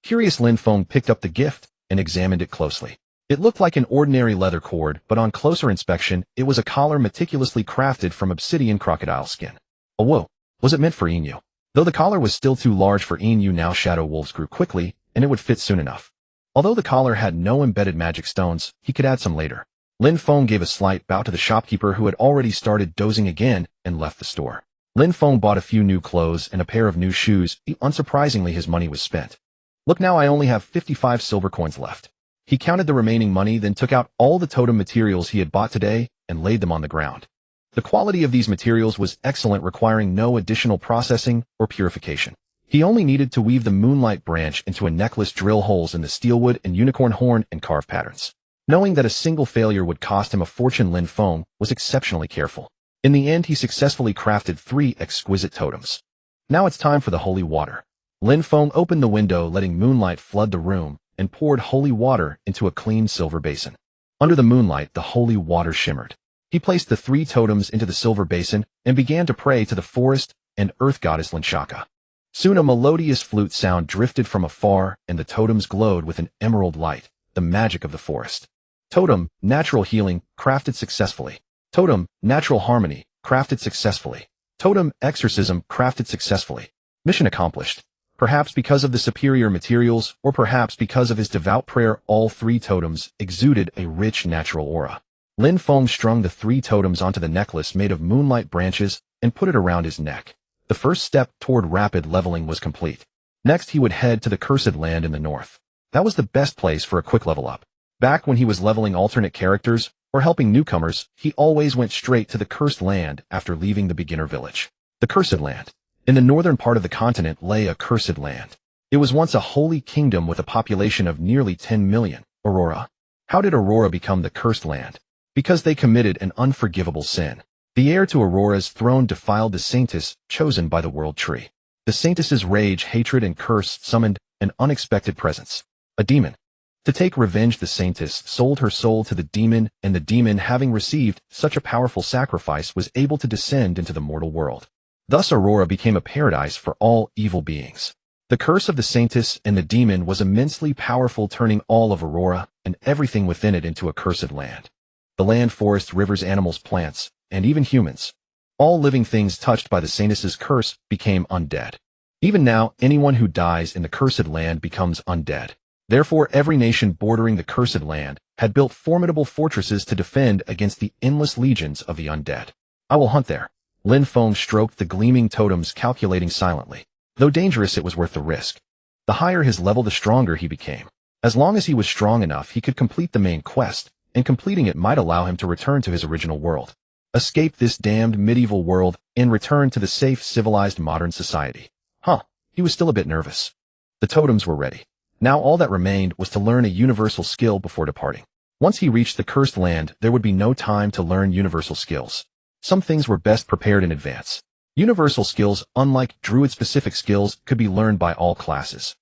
Curious, Lin Feng picked up the gift and examined it closely. It looked like an ordinary leather cord, but on closer inspection, it was a collar meticulously crafted from obsidian crocodile skin. Oh whoa, was it meant for Inu? Though the collar was still too large for Inu, now shadow wolves grew quickly, and it would fit soon enough. Although the collar had no embedded magic stones, he could add some later. Lin Feng gave a slight bow to the shopkeeper, who had already started dozing again, and left the store. Lin Feng bought a few new clothes and a pair of new shoes. Unsurprisingly, his money was spent. Look, now I only have 55 silver coins left. He counted the remaining money, then took out all the totem materials he had bought today and laid them on the ground. The quality of these materials was excellent, requiring no additional processing or purification. He only needed to weave the moonlight branch into a necklace, drill holes in the steelwood and unicorn horn, and carve patterns. Knowing that a single failure would cost him a fortune, Lin Feng was exceptionally careful. In the end, he successfully crafted 3 exquisite totems. Now it's time for the holy water. Lin Feng opened the window, letting moonlight flood the room, and poured holy water into a clean silver basin. Under the moonlight, the holy water shimmered. He placed the 3 totems into the silver basin and began to pray to the forest and earth goddess Lin. Soon a melodious flute sound drifted from afar, and the totems glowed with an emerald light, the magic of the forest. Totem, natural healing, crafted successfully. Totem, natural harmony, crafted successfully. Totem, exorcism, crafted successfully. Mission accomplished. Perhaps because of the superior materials, or perhaps because of his devout prayer, all 3 totems exuded a rich natural aura. Lin Feng strung the 3 totems onto the necklace made of moonlight branches and put it around his neck. The first step toward rapid leveling was complete. Next, he would head to the cursed land in the north. That was the best place for a quick level up. Back when he was leveling alternate characters or helping newcomers, he always went straight to the cursed land after leaving the beginner village. The cursed land. In the northern part of the continent lay a cursed land. It was once a holy kingdom with a population of nearly 10 million. Aurora. How did Aurora become the cursed land? Because they committed an unforgivable sin. The heir to Aurora's throne defiled the saintess chosen by the world tree. The saintess's rage, hatred, and curse summoned an unexpected presence. A demon. To take revenge, the saintess sold her soul to the demon, and the demon, having received such a powerful sacrifice, was able to descend into the mortal world. Thus Aurora became a paradise for all evil beings. The curse of the saintess and the demon was immensely powerful, turning all of Aurora and everything within it into a cursed land. The land, forests, rivers, animals, plants, and even humans. All living things touched by the saintess's curse became undead. Even now, anyone who dies in the cursed land becomes undead. Therefore, every nation bordering the cursed land had built formidable fortresses to defend against the endless legions of the undead. I will hunt there. Lin Feng stroked the gleaming totems, calculating silently. Though dangerous, it was worth the risk. The higher his level, the stronger he became. As long as he was strong enough, he could complete the main quest, and completing it might allow him to return to his original world. Escape this damned medieval world and return to the safe, civilized modern society. He was still a bit nervous. The totems were ready. Now all that remained was to learn a universal skill before departing. Once he reached the cursed land, there would be no time to learn universal skills. Some things were best prepared in advance. Universal skills, unlike Druid-specific skills, could be learned by all classes.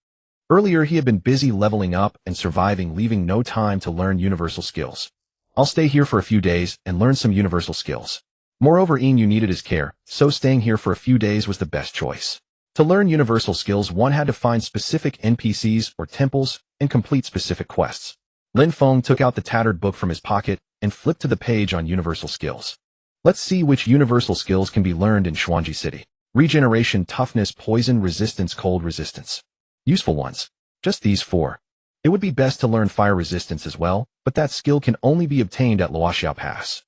Earlier, he had been busy leveling up and surviving, leaving no time to learn universal skills. I'll stay here for a few days and learn some universal skills. Moreover, Inu needed his care, so staying here for a few days was the best choice. To learn universal skills, one had to find specific NPCs or temples and complete specific quests. Lin Feng took out the tattered book from his pocket and flipped to the page on universal skills. Let's see which universal skills can be learned in Xuanji City. Regeneration, toughness, poison resistance, cold resistance. Useful ones. Just these 4. It would be best to learn fire resistance as well, but that skill can only be obtained at Luoxiao Pass.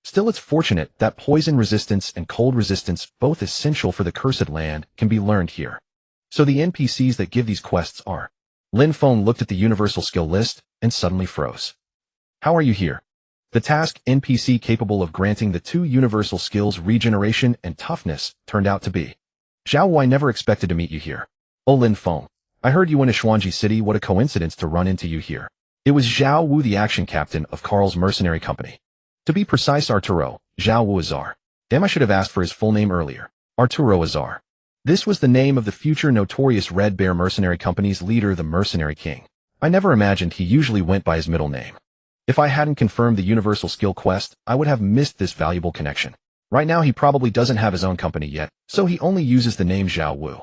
Still, it's fortunate that poison resistance and cold resistance, both essential for the cursed land, can be learned here. So the NPCs that give these quests are. Lin Feng looked at the universal skill list and suddenly froze. How are you here? The task NPC capable of granting the 2 universal skills, regeneration and toughness, turned out to be. Zhao Wu, I never expected to meet you here. Oh, Lin Feng. I heard you went to Xuanji City. What a coincidence to run into you here. It was Zhao Wu, the action captain of Carl's mercenary company. To be precise, Arturo, Zhao Wu Azar. Damn, I should have asked for his full name earlier. Arturo Azar. This was the name of the future notorious Red Bear Mercenary Company's leader, the Mercenary King. I never imagined he usually went by his middle name. If I hadn't confirmed the universal skill quest, I would have missed this valuable connection. Right now he probably doesn't have his own company yet, so he only uses the name Zhao Wu.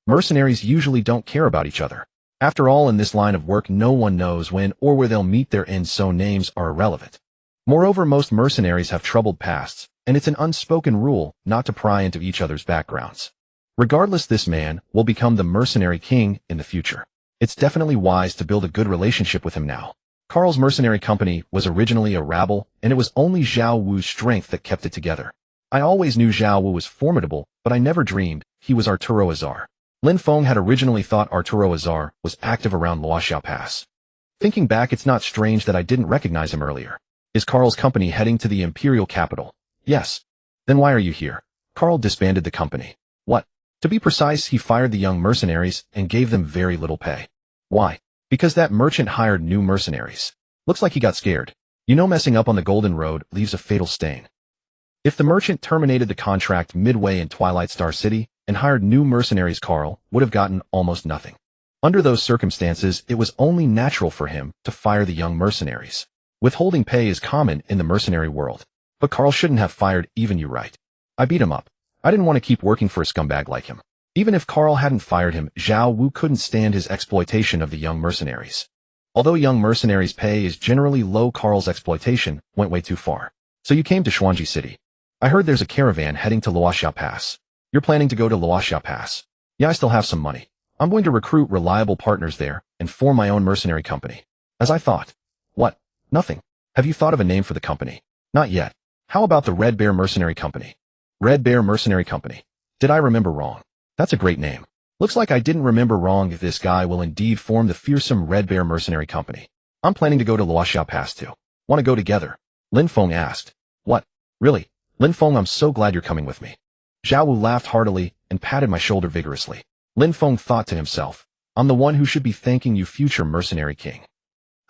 Mercenaries usually don't care about each other. After all, in this line of work, no one knows when or where they'll meet their end, so names are irrelevant. Moreover, most mercenaries have troubled pasts, and it's an unspoken rule not to pry into each other's backgrounds. Regardless, this man will become the Mercenary King in the future. It's definitely wise to build a good relationship with him now. Carl's mercenary company was originally a rabble, and it was only Zhao Wu's strength that kept it together. I always knew Zhao Wu was formidable, but I never dreamed he was Arturo Azar. Lin Feng had originally thought Arturo Azar was active around Luoxiao Pass. Thinking back, it's not strange that I didn't recognize him earlier. Is Carl's company heading to the imperial capital? Yes. Then why are you here? Carl disbanded the company. What? To be precise, he fired the young mercenaries and gave them very little pay. Why? Because that merchant hired new mercenaries. Looks like he got scared. You know, messing up on the Golden Road leaves a fatal stain. If the merchant terminated the contract midway in Twilight Star City and hired new mercenaries, Carl would have gotten almost nothing. Under those circumstances, it was only natural for him to fire the young mercenaries. Withholding pay is common in the mercenary world. But Carl shouldn't have fired even you right. I beat him up. I didn't want to keep working for a scumbag like him. Even if Carl hadn't fired him, Zhao Wu couldn't stand his exploitation of the young mercenaries. Although young mercenaries' pay is generally low, Carl's exploitation went way too far. So you came to Xuanji City. I heard there's a caravan heading to Luoxia Pass. You're planning to go to Luoxia Pass. Yeah, I still have some money. I'm going to recruit reliable partners there and form my own mercenary company. As I thought. What? Nothing. Have you thought of a name for the company? Not yet. How about the Red Bear Mercenary Company? Red Bear Mercenary Company. Did I remember wrong? That's a great name. Looks like I didn't remember wrong if this guy will indeed form the fearsome Red Bear Mercenary Company. I'm planning to go to Luoxia Pass too. Want to go together? Lin Feng asked. What? Really? Lin Feng, I'm so glad you're coming with me. Zhao Wu laughed heartily and patted my shoulder vigorously. Lin Feng thought to himself, I'm the one who should be thanking you, future mercenary king.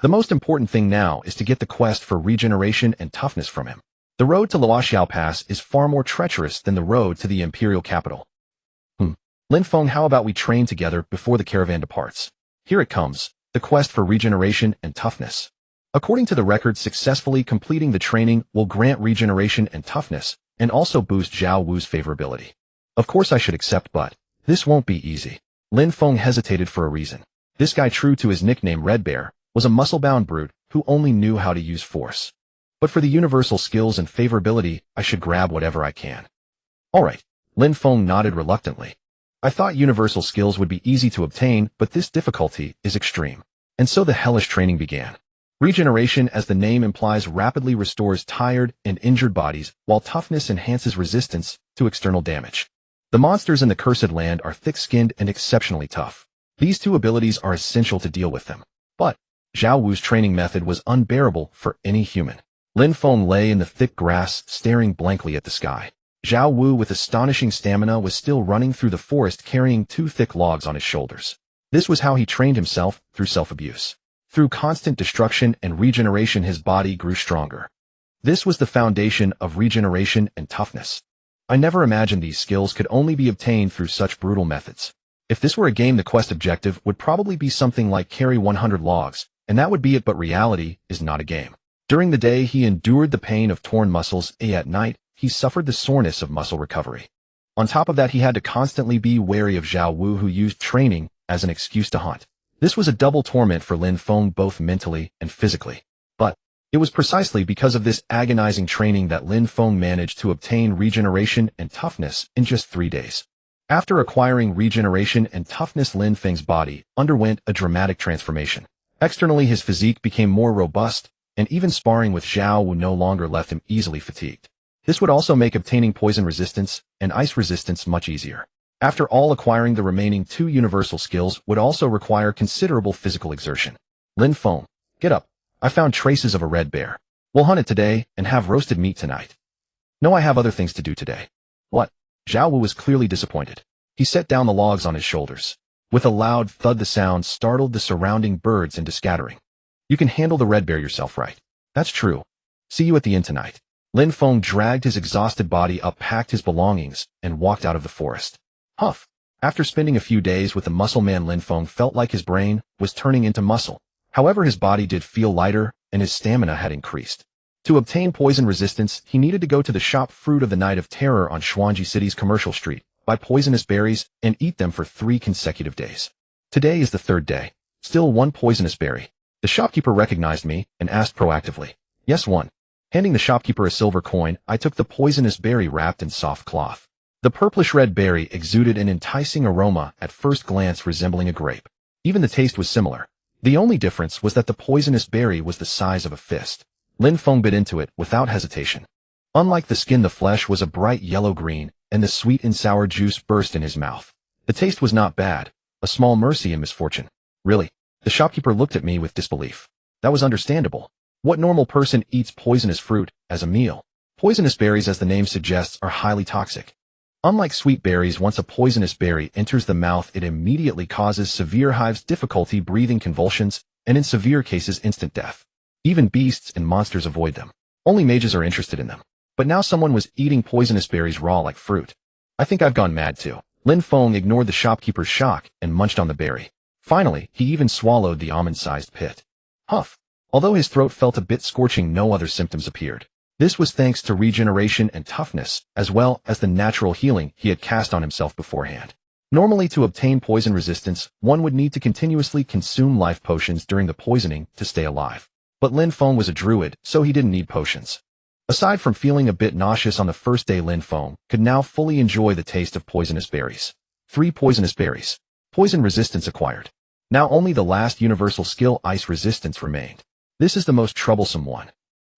The most important thing now is to get the quest for regeneration and toughness from him. The road to Luoxia Pass is far more treacherous than the road to the imperial capital. Lin Feng, how about we train together before the caravan departs? Here it comes, the quest for regeneration and toughness. According to the record, successfully completing the training will grant regeneration and toughness, and also boost Zhao Wu's favorability. Of course I should accept, but this won't be easy. Lin Feng hesitated for a reason. This guy, true to his nickname Red Bear, was a muscle-bound brute who only knew how to use force. But for the universal skills and favorability, I should grab whatever I can. Alright, Lin Feng nodded reluctantly. I thought universal skills would be easy to obtain, but this difficulty is extreme. And so the hellish training began. Regeneration, as the name implies, rapidly restores tired and injured bodies, while toughness enhances resistance to external damage. The monsters in the Cursed Land are thick-skinned and exceptionally tough. These two abilities are essential to deal with them. But Zhao Wu's training method was unbearable for any human. Lin Feng lay in the thick grass, staring blankly at the sky. Zhao Wu, with astonishing stamina, was still running through the forest carrying 2 thick logs on his shoulders. This was how he trained himself, through self-abuse. Through constant destruction and regeneration, his body grew stronger. This was the foundation of regeneration and toughness. I never imagined these skills could only be obtained through such brutal methods. If this were a game, the quest objective would probably be something like carry 100 logs, and that would be it, but reality is not a game. During the day, he endured the pain of torn muscles, and at night, he suffered the soreness of muscle recovery. On top of that, he had to constantly be wary of Zhao Wu, who used training as an excuse to hunt. This was a double torment for Lin Feng, both mentally and physically. But it was precisely because of this agonizing training that Lin Feng managed to obtain regeneration and toughness in just 3 days. After acquiring regeneration and toughness, Lin Feng's body underwent a dramatic transformation. Externally, his physique became more robust, and even sparring with Zhao Wu no longer left him easily fatigued. This would also make obtaining poison resistance and ice resistance much easier. After all, acquiring the remaining 2 universal skills would also require considerable physical exertion. Lin Feng, get up. I found traces of a red bear. We'll hunt it today and have roasted meat tonight. No, I have other things to do today. What? Zhao Wu was clearly disappointed. He set down the logs on his shoulders. With a loud thud, the sound startled the surrounding birds into scattering. You can handle the red bear yourself, right? That's true. See you at the inn tonight. Lin Feng dragged his exhausted body up, packed his belongings, and walked out of the forest. Huff. After spending a few days with the muscle man, Lin Feng felt like his brain was turning into muscle. However, his body did feel lighter, and his stamina had increased. To obtain poison resistance, he needed to go to the shop Fruit of the Night of Terror on Xuanji City's commercial street, buy poisonous berries, and eat them for 3 consecutive days. Today is the 3rd day. Still 1 poisonous berry. The shopkeeper recognized me and asked proactively. Yes, 1. Handing the shopkeeper a silver coin, I took the poisonous berry wrapped in soft cloth. The purplish-red berry exuded an enticing aroma, at first glance resembling a grape. Even the taste was similar. The only difference was that the poisonous berry was the size of a fist. Lin Feng bit into it without hesitation. Unlike the skin, the flesh was a bright yellow-green, and the sweet and sour juice burst in his mouth. The taste was not bad, a small mercy in misfortune. Really? The shopkeeper looked at me with disbelief. That was understandable. What normal person eats poisonous fruit as a meal? Poisonous berries, as the name suggests, are highly toxic. Unlike sweet berries, once a poisonous berry enters the mouth, it immediately causes severe hives, difficulty breathing, convulsions, and in severe cases, instant death. Even beasts and monsters avoid them. Only mages are interested in them. But now someone was eating poisonous berries raw like fruit. I think I've gone mad too. Lin Feng ignored the shopkeeper's shock and munched on the berry. Finally, he even swallowed the almond-sized pit. Huff. Although his throat felt a bit scorching, no other symptoms appeared. This was thanks to regeneration and toughness, as well as the natural healing he had cast on himself beforehand. Normally, to obtain poison resistance, one would need to continuously consume life potions during the poisoning to stay alive. But Lin Feng was a druid, so he didn't need potions. Aside from feeling a bit nauseous on the first day, Lin Feng could now fully enjoy the taste of poisonous berries. 3 poisonous berries. Poison resistance acquired. Now only the last universal skill, ice resistance, remained. This is the most troublesome one.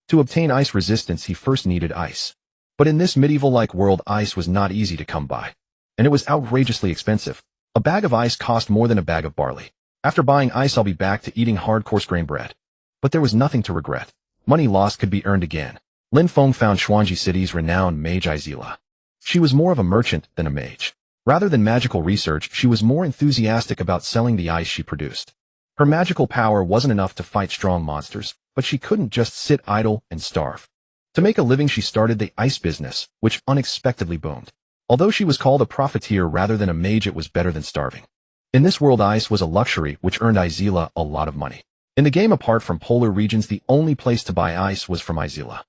To obtain ice resistance, he first needed ice. But in this medieval-like world, ice was not easy to come by. And it was outrageously expensive. A bag of ice cost more than a bag of barley. After buying ice, I'll be back to eating hard coarse grain bread. But there was nothing to regret. Money lost could be earned again. Lin Feng found Xuanji City's renowned mage Izila. She was more of a merchant than a mage. Rather than magical research, she was more enthusiastic about selling the ice she produced. Her magical power wasn't enough to fight strong monsters, but she couldn't just sit idle and starve. To make a living, she started the ice business, which unexpectedly boomed. Although she was called a profiteer rather than a mage, it was better than starving. In this world, ice was a luxury which earned Izila a lot of money. In the game, apart from polar regions, the only place to buy ice was from Izila.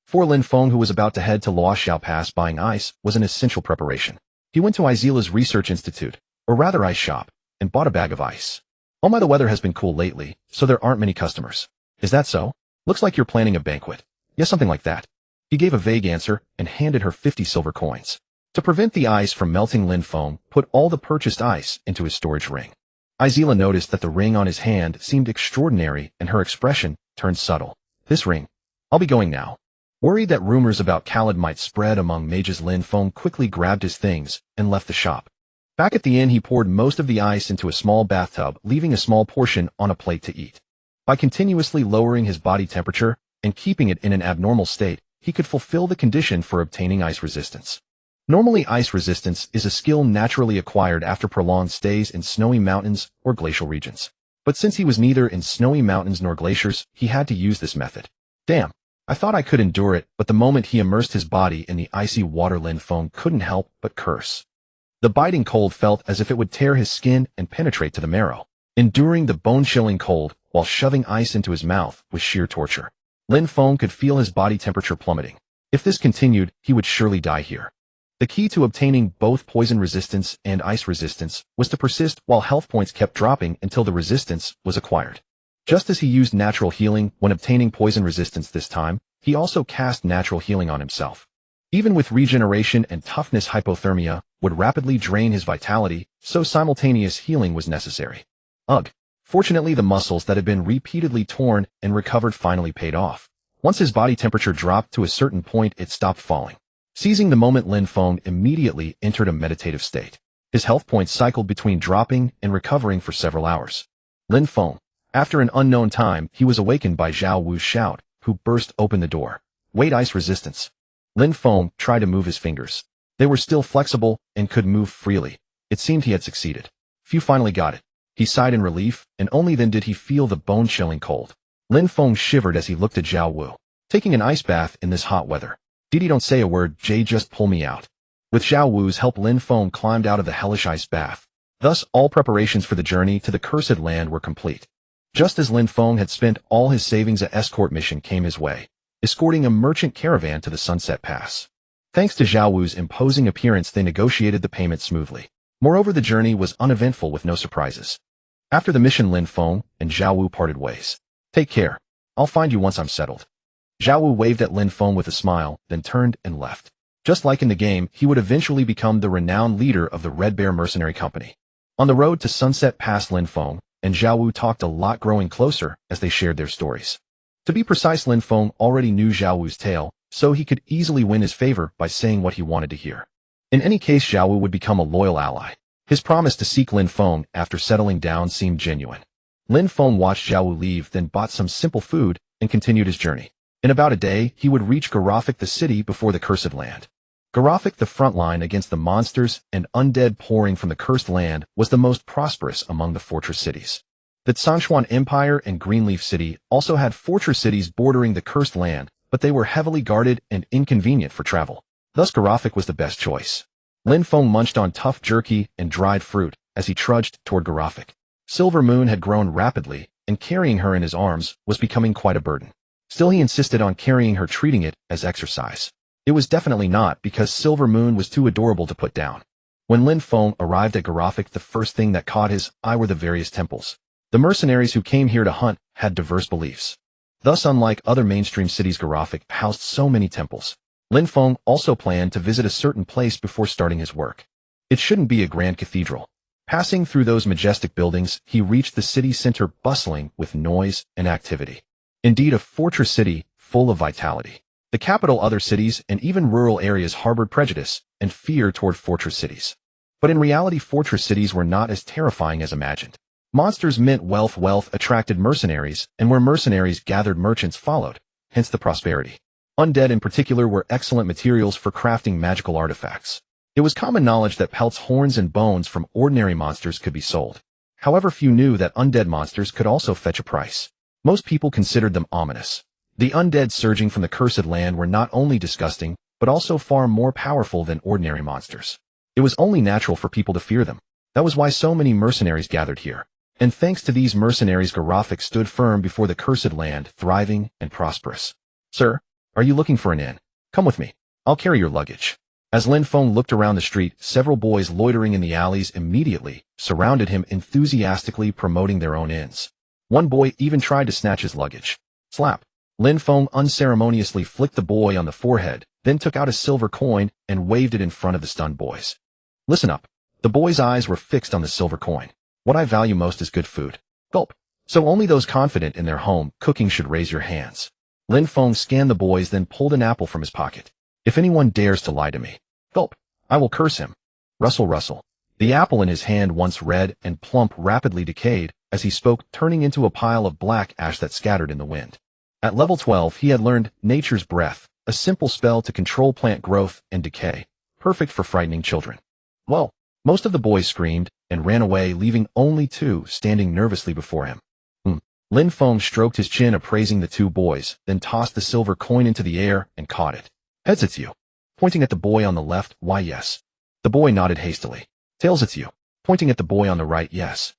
For Lin Feng, who was about to head to Luoxiao Pass, buying ice was an essential preparation. He went to Izila's research institute, or rather ice shop, and bought a bag of ice. Oh my, the weather has been cool lately, so there aren't many customers. Is that so? Looks like you're planning a banquet. Yes, something like that. He gave a vague answer and handed her 50 silver coins. To prevent the ice from melting, Lin Feng put all the purchased ice into his storage ring. Izila noticed that the ring on his hand seemed extraordinary and her expression turned subtle. This ring. I'll be going now. Worried that rumors about Khalid might spread among mages, Lin Feng quickly grabbed his things and left the shop. Back at the inn, he poured most of the ice into a small bathtub, leaving a small portion on a plate to eat. By continuously lowering his body temperature and keeping it in an abnormal state, he could fulfill the condition for obtaining ice resistance. Normally, ice resistance is a skill naturally acquired after prolonged stays in snowy mountains or glacial regions. But since he was neither in snowy mountains nor glaciers, he had to use this method. Damn, I thought I could endure it, but the moment he immersed his body in the icy water, Lin Feng couldn't help but curse. The biting cold felt as if it would tear his skin and penetrate to the marrow. Enduring the bone-chilling cold while shoving ice into his mouth was sheer torture. Lin Feng could feel his body temperature plummeting. If this continued, he would surely die here. The key to obtaining both poison resistance and ice resistance was to persist while health points kept dropping until the resistance was acquired. Just as he used natural healing when obtaining poison resistance this time, he also cast natural healing on himself. Even with regeneration and toughness, hypothermia would rapidly drain his vitality, so simultaneous healing was necessary. Ugh. Fortunately, the muscles that had been repeatedly torn and recovered finally paid off. Once his body temperature dropped to a certain point, it stopped falling. Seizing the moment, Lin Feng immediately entered a meditative state. His health points cycled between dropping and recovering for several hours. Lin Feng. After an unknown time, he was awakened by Zhao Wu's shout, who burst open the door. Wait, ice resistance. Lin Feng tried to move his fingers. They were still flexible and could move freely. It seemed he had succeeded. Phew, finally got it. He sighed in relief, and only then did he feel the bone-chilling cold. Lin Feng shivered as he looked at Zhao Wu. Taking an ice bath in this hot weather. Didi, don't say a word, Jay, just pull me out. With Zhao Wu's help, Lin Feng climbed out of the hellish ice bath. Thus, all preparations for the journey to the cursed land were complete. Just as Lin Feng had spent all his savings, an escort mission came his way, escorting a merchant caravan to the Sunset Pass. Thanks to Zhao Wu's imposing appearance, they negotiated the payment smoothly. Moreover, the journey was uneventful with no surprises. After the mission, Lin Feng and Zhao Wu parted ways. Take care. I'll find you once I'm settled. Zhao Wu waved at Lin Feng with a smile, then turned and left. Just like in the game, he would eventually become the renowned leader of the Red Bear Mercenary Company. On the road to Sunset Pass, Lin Feng and Zhao Wu talked a lot, growing closer as they shared their stories. To be precise, Lin Feng already knew Zhao Wu's tale, so he could easily win his favor by saying what he wanted to hear. In any case, Zhao Wu would become a loyal ally. His promise to seek Lin Feng after settling down seemed genuine. Lin Feng watched Zhao Wu leave, then bought some simple food and continued his journey. In about a day, he would reach Garofik the city before the Cursed Land. Garofik, the front line against the monsters and undead pouring from the Cursed Land, was the most prosperous among the fortress cities. The Sanchuan Empire and Greenleaf City also had fortress cities bordering the Cursed Land, but they were heavily guarded and inconvenient for travel. Thus Garofik was the best choice. Lin Feng munched on tough jerky and dried fruit as he trudged toward Garofik. Silver Moon had grown rapidly, and carrying her in his arms was becoming quite a burden. Still he insisted on carrying her, treating it as exercise. It was definitely not, because Silver Moon was too adorable to put down. When Lin Feng arrived at Garofik, the first thing that caught his eye were the various temples. The mercenaries who came here to hunt had diverse beliefs. Thus, unlike other mainstream cities, Garofik housed so many temples. Lin Feng also planned to visit a certain place before starting his work. It shouldn't be a grand cathedral. Passing through those majestic buildings, he reached the city center bustling with noise and activity. Indeed, a fortress city full of vitality. The capital, other cities, and even rural areas harbored prejudice and fear toward fortress cities. But in reality, fortress cities were not as terrifying as imagined. Monsters meant wealth, wealth attracted mercenaries, and where mercenaries gathered, merchants followed, hence the prosperity. Undead in particular were excellent materials for crafting magical artifacts. It was common knowledge that pelts, horns, and bones from ordinary monsters could be sold. However, few knew that undead monsters could also fetch a price. Most people considered them ominous. The undead surging from the Cursed Land were not only disgusting, but also far more powerful than ordinary monsters. It was only natural for people to fear them. That was why so many mercenaries gathered here. And thanks to these mercenaries, Garofik stood firm before the Cursed Land, thriving and prosperous. "Sir, are you looking for an inn? Come with me. I'll carry your luggage." As Lin Feng looked around the street, several boys loitering in the alleys immediately surrounded him, enthusiastically promoting their own inns. One boy even tried to snatch his luggage. Slap! Lin Feng unceremoniously flicked the boy on the forehead, then took out a silver coin and waved it in front of the stunned boys. "Listen up." The boys' eyes were fixed on the silver coin. "What I value most is good food." Gulp. "So only those confident in their home cooking should raise your hands." Lin Feng scanned the boys, then pulled an apple from his pocket. "If anyone dares to lie to me," gulp, "I will curse him." Rustle, rustle. The apple in his hand, once red and plump, rapidly decayed as he spoke, turning into a pile of black ash that scattered in the wind. At level 12, he had learned Nature's Breath, a simple spell to control plant growth and decay, perfect for frightening children. Well, most of the boys screamed and ran away, leaving only two standing nervously before him. Lin Feng stroked his chin, appraising the two boys, then tossed the silver coin into the air and caught it. "Heads, it's you." Pointing at the boy on the left, "Why, yes." The boy nodded hastily. "Tails, it's you." Pointing at the boy on the right, "Yes."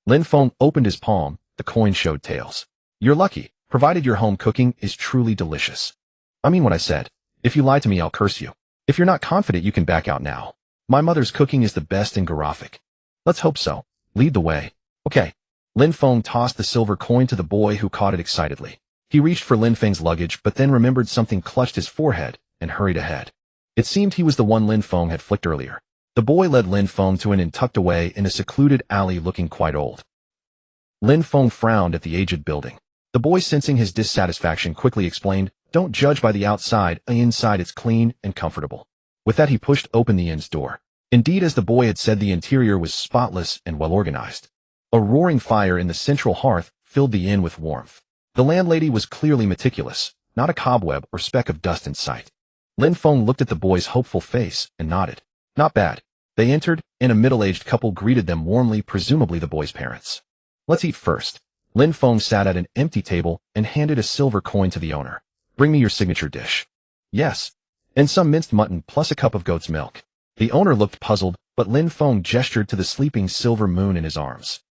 Lin Feng opened his palm. The coin showed tails. "You're lucky, provided your home cooking is truly delicious." "I mean what I said. If you lie to me, I'll curse you. If you're not confident, you can back out now. My mother's cooking is the best in Garofik." "Let's hope so. Lead the way." "Okay." Lin Feng tossed the silver coin to the boy, who caught it excitedly. He reached for Lin Feng's luggage, but then remembered something, clutched his forehead, and hurried ahead. It seemed he was the one Lin Feng had flicked earlier. The boy led Lin Feng to an inn tucked away in a secluded alley, looking quite old. Lin Feng frowned at the aged building. The boy, sensing his dissatisfaction, quickly explained, "Don't judge by the outside. Inside it's clean and comfortable." With that, he pushed open the inn's door. Indeed, as the boy had said, the interior was spotless and well organized. A roaring fire in the central hearth filled the inn with warmth. The landlady was clearly meticulous, not a cobweb or speck of dust in sight. Lin Feng looked at the boy's hopeful face and nodded. "Not bad." They entered, and a middle-aged couple greeted them warmly, presumably the boy's parents. "Let's eat first." Lin Feng sat at an empty table and handed a silver coin to the owner. "Bring me your signature dish." "Yes." "And some minced mutton plus a cup of goat's milk." The owner looked puzzled, but Lin Feng gestured to the sleeping Silver Moon in his arms.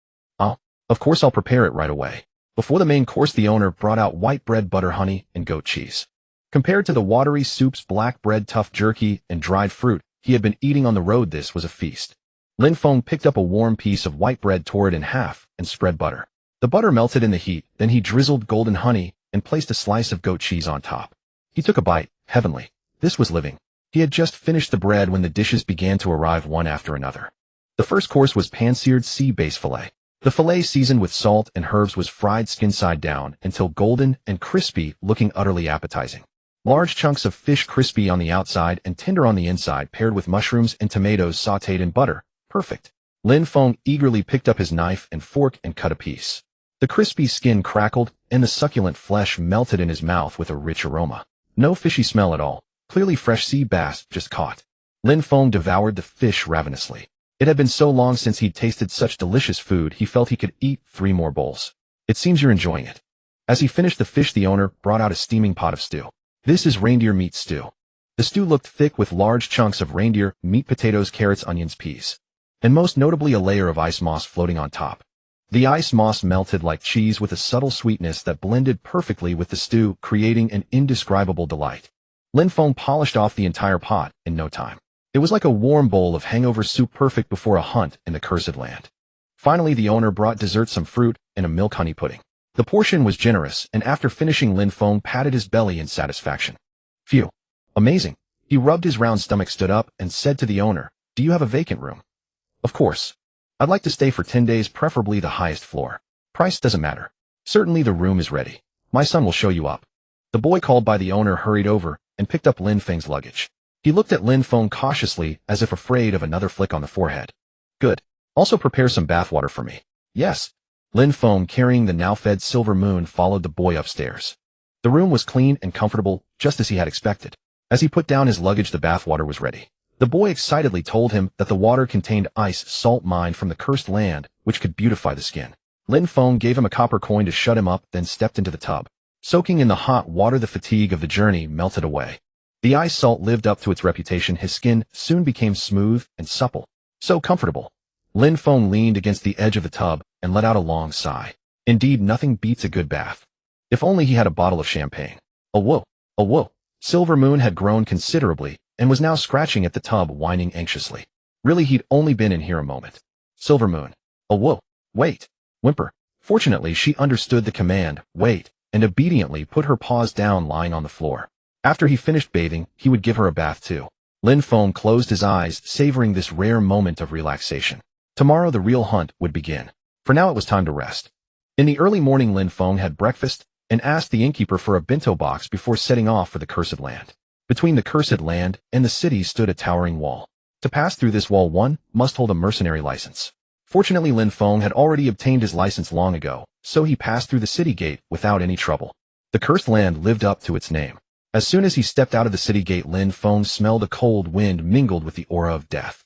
"Oh, of course I'll prepare it right away." Before the main course, the owner brought out white bread, butter, honey, and goat cheese. Compared to the watery soups, black bread, tough jerky, and dried fruit he had been eating on the road, this was a feast. Lin Feng picked up a warm piece of white bread, tore it in half, and spread butter. The butter melted in the heat, then he drizzled golden honey and placed a slice of goat cheese on top. He took a bite. Heavenly. This was living. He had just finished the bread when the dishes began to arrive one after another. The first course was pan-seared sea-bass fillet. The fillet, seasoned with salt and herbs, was fried skin side down until golden and crispy, looking utterly appetizing. Large chunks of fish, crispy on the outside and tender on the inside, paired with mushrooms and tomatoes sautéed in butter. Perfect. Lin Feng eagerly picked up his knife and fork and cut a piece. The crispy skin crackled and the succulent flesh melted in his mouth with a rich aroma. No fishy smell at all, clearly fresh sea bass just caught. Lin Feng devoured the fish ravenously. It had been so long since he'd tasted such delicious food he felt he could eat 3 more bowls. It seems you're enjoying it. As he finished the fish, the owner brought out a steaming pot of stew. This is reindeer meat stew. The stew looked thick with large chunks of reindeer meat, potatoes, carrots, onions, peas, and most notably a layer of ice moss floating on top. The ice moss melted like cheese with a subtle sweetness that blended perfectly with the stew, creating an indescribable delight. Lin Feng polished off the entire pot in no time. It was like a warm bowl of hangover soup, perfect before a hunt in the cursed land. Finally, the owner brought dessert, some fruit, and a milk honey pudding. The portion was generous, and after finishing, Lin Feng patted his belly in satisfaction. Phew. Amazing. He rubbed his round stomach, stood up, and said to the owner, "Do you have a vacant room?" "Of course. I'd like to stay for 10 days, preferably the highest floor. Price doesn't matter. Certainly the room is ready. My son will show you up." The boy called by the owner hurried over and picked up Lin Feng's luggage. He looked at Lin Feng cautiously, as if afraid of another flick on the forehead. "Good. Also prepare some bathwater for me." "Yes." Lin Feng, carrying the now-fed Silver Moon, followed the boy upstairs. The room was clean and comfortable, just as he had expected. As he put down his luggage, the bathwater was ready. The boy excitedly told him that the water contained ice salt mined from the cursed land, which could beautify the skin. Lin Feng gave him a copper coin to shut him up, then stepped into the tub. Soaking in the hot water, the fatigue of the journey melted away. The ice salt lived up to its reputation. His skin soon became smooth and supple. So comfortable. Lin Feng leaned against the edge of the tub and let out a long sigh. Indeed, nothing beats a good bath. If only he had a bottle of champagne. Oh whoa, oh whoa. Silver Moon had grown considerably and was now scratching at the tub, whining anxiously. Really, he'd only been in here a moment. Silver Moon. Oh whoa, wait. Whimper. Fortunately, she understood the command, wait, and obediently put her paws down, lying on the floor. After he finished bathing, he would give her a bath too. Lin Feng closed his eyes, savoring this rare moment of relaxation. Tomorrow the real hunt would begin. For now it was time to rest. In the early morning, Lin Feng had breakfast and asked the innkeeper for a bento box before setting off for the cursed land. Between the cursed land and the city stood a towering wall. To pass through this wall, one must hold a mercenary license. Fortunately, Lin Feng had already obtained his license long ago, so he passed through the city gate without any trouble. The cursed land lived up to its name. As soon as he stepped out of the city gate, Lin Feng smelled a cold wind mingled with the aura of death.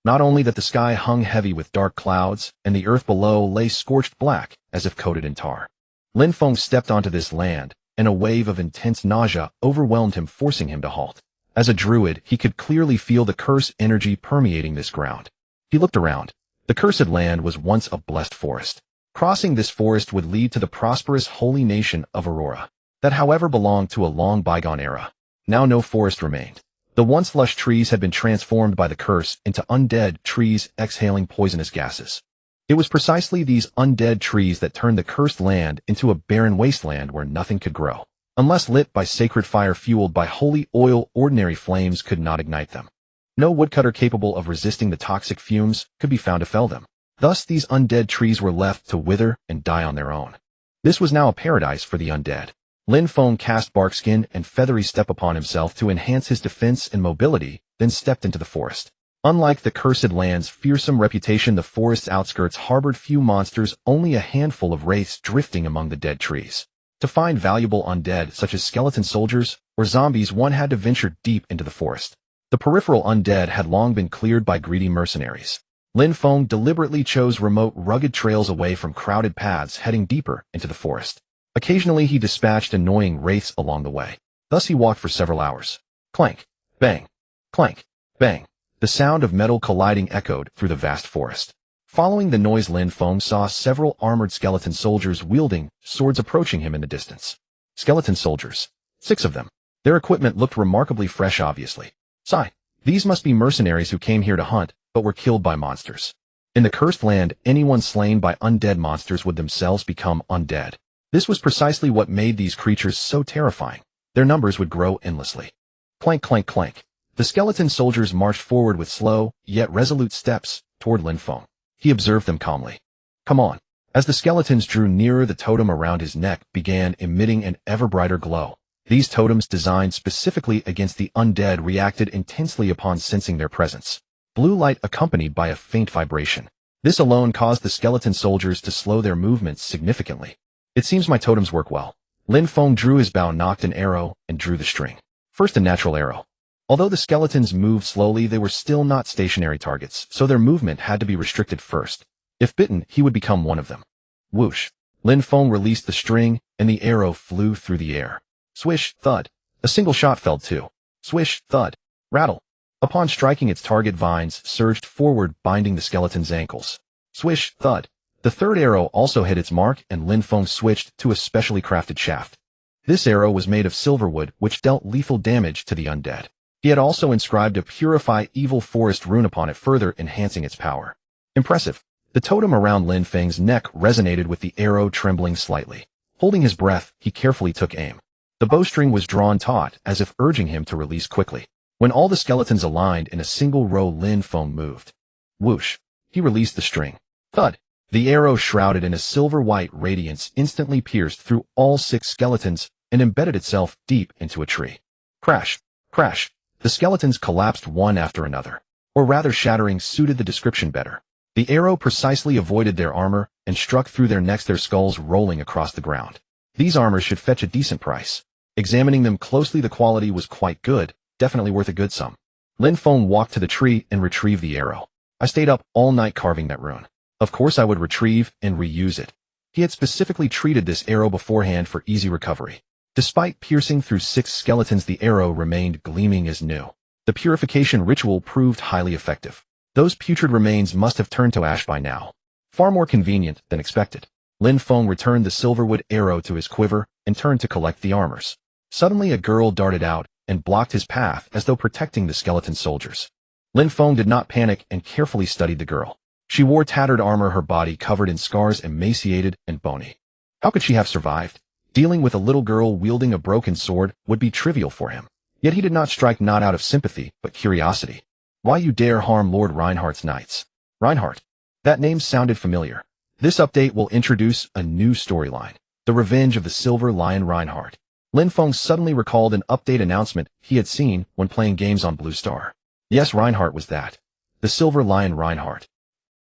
Not only that the sky hung heavy with dark clouds, and the earth below lay scorched black, as if coated in tar. Lin Feng stepped onto this land, and a wave of intense nausea overwhelmed him, forcing him to halt. As a druid, he could clearly feel the curse energy permeating this ground. He looked around. The cursed land was once a blessed forest. Crossing this forest would lead to the prosperous holy nation of Aurora. That, however, belonged to a long bygone era. Now no forest remained. The once lush trees had been transformed by the curse into undead trees exhaling poisonous gases. It was precisely these undead trees that turned the cursed land into a barren wasteland where nothing could grow. Unless lit by sacred fire fueled by holy oil, ordinary flames could not ignite them. No woodcutter capable of resisting the toxic fumes could be found to fell them. Thus these undead trees were left to wither and die on their own. This was now a paradise for the undead. Lin Feng cast Barkskin and Feathery Step upon himself to enhance his defense and mobility, then stepped into the forest. Unlike the cursed land's fearsome reputation, the forest's outskirts harbored few monsters, only a handful of wraiths drifting among the dead trees. To find valuable undead, such as skeleton soldiers or zombies, one had to venture deep into the forest. The peripheral undead had long been cleared by greedy mercenaries. Lin Feng deliberately chose remote, rugged trails away from crowded paths, heading deeper into the forest. Occasionally he dispatched annoying wraiths along the way. Thus he walked for several hours. Clank, bang, clank, bang. The sound of metal colliding echoed through the vast forest. Following the noise, Lin Feng saw several armored skeleton soldiers wielding swords approaching him in the distance. Skeleton soldiers. 6 of them. Their equipment looked remarkably fresh, obviously. Sigh. These must be mercenaries who came here to hunt, but were killed by monsters. In the cursed land, anyone slain by undead monsters would themselves become undead. This was precisely what made these creatures so terrifying. Their numbers would grow endlessly. Clank, clank, clank. The skeleton soldiers marched forward with slow, yet resolute steps toward Lin Feng. He observed them calmly. Come on. As the skeletons drew nearer, the totem around his neck began emitting an ever brighter glow. These totems, designed specifically against the undead, reacted intensely upon sensing their presence. Blue light accompanied by a faint vibration. This alone caused the skeleton soldiers to slow their movements significantly. It seems my totems work well. Lin Feng drew his bow, nocked an arrow, and drew the string. First a natural arrow. Although the skeletons moved slowly, they were still not stationary targets, so their movement had to be restricted first. If bitten, he would become one of them. Whoosh. Lin Feng released the string, and the arrow flew through the air. Swish, thud. A single shot felled two. Swish, thud. Rattle. Upon striking its target, vines surged forward, binding the skeleton's ankles. Swish, thud. The third arrow also hit its mark, and Lin Feng switched to a specially crafted shaft. This arrow was made of silverwood, which dealt lethal damage to the undead. He had also inscribed a Purify Evil Forest rune upon it, further enhancing its power. Impressive. The totem around Lin Feng's neck resonated with the arrow, trembling slightly. Holding his breath, he carefully took aim. The bowstring was drawn taut, as if urging him to release quickly. When all the skeletons aligned in a single row, Lin Feng moved. Whoosh. He released the string. Thud. The arrow, shrouded in a silver-white radiance, instantly pierced through all 6 skeletons and embedded itself deep into a tree. Crash. Crash. The skeletons collapsed one after another. Or rather, shattering suited the description better. The arrow precisely avoided their armor and struck through their necks, their skulls rolling across the ground. These armors should fetch a decent price. Examining them closely, the quality was quite good, definitely worth a good sum. Lin Feng walked to the tree and retrieved the arrow. I stayed up all night carving that rune. Of course I would retrieve and reuse it. He had specifically treated this arrow beforehand for easy recovery. Despite piercing through 6 skeletons, the arrow remained gleaming as new. The purification ritual proved highly effective. Those putrid remains must have turned to ash by now. Far more convenient than expected. Lin Feng returned the silverwood arrow to his quiver and turned to collect the armors. Suddenly a girl darted out and blocked his path, as though protecting the skeleton soldiers. Lin Feng did not panic and carefully studied the girl. She wore tattered armor, her body covered in scars, emaciated and bony. How could she have survived? Dealing with a little girl wielding a broken sword would be trivial for him. Yet he did not strike, not out of sympathy, but curiosity. Why you dare harm Lord Reinhardt's knights? Reinhardt. That name sounded familiar. This update will introduce a new storyline. The Revenge of the Silver Lion Reinhardt. Lin Feng suddenly recalled an update announcement he had seen when playing games on Blue Star. Yes, Reinhardt was that. The Silver Lion Reinhardt.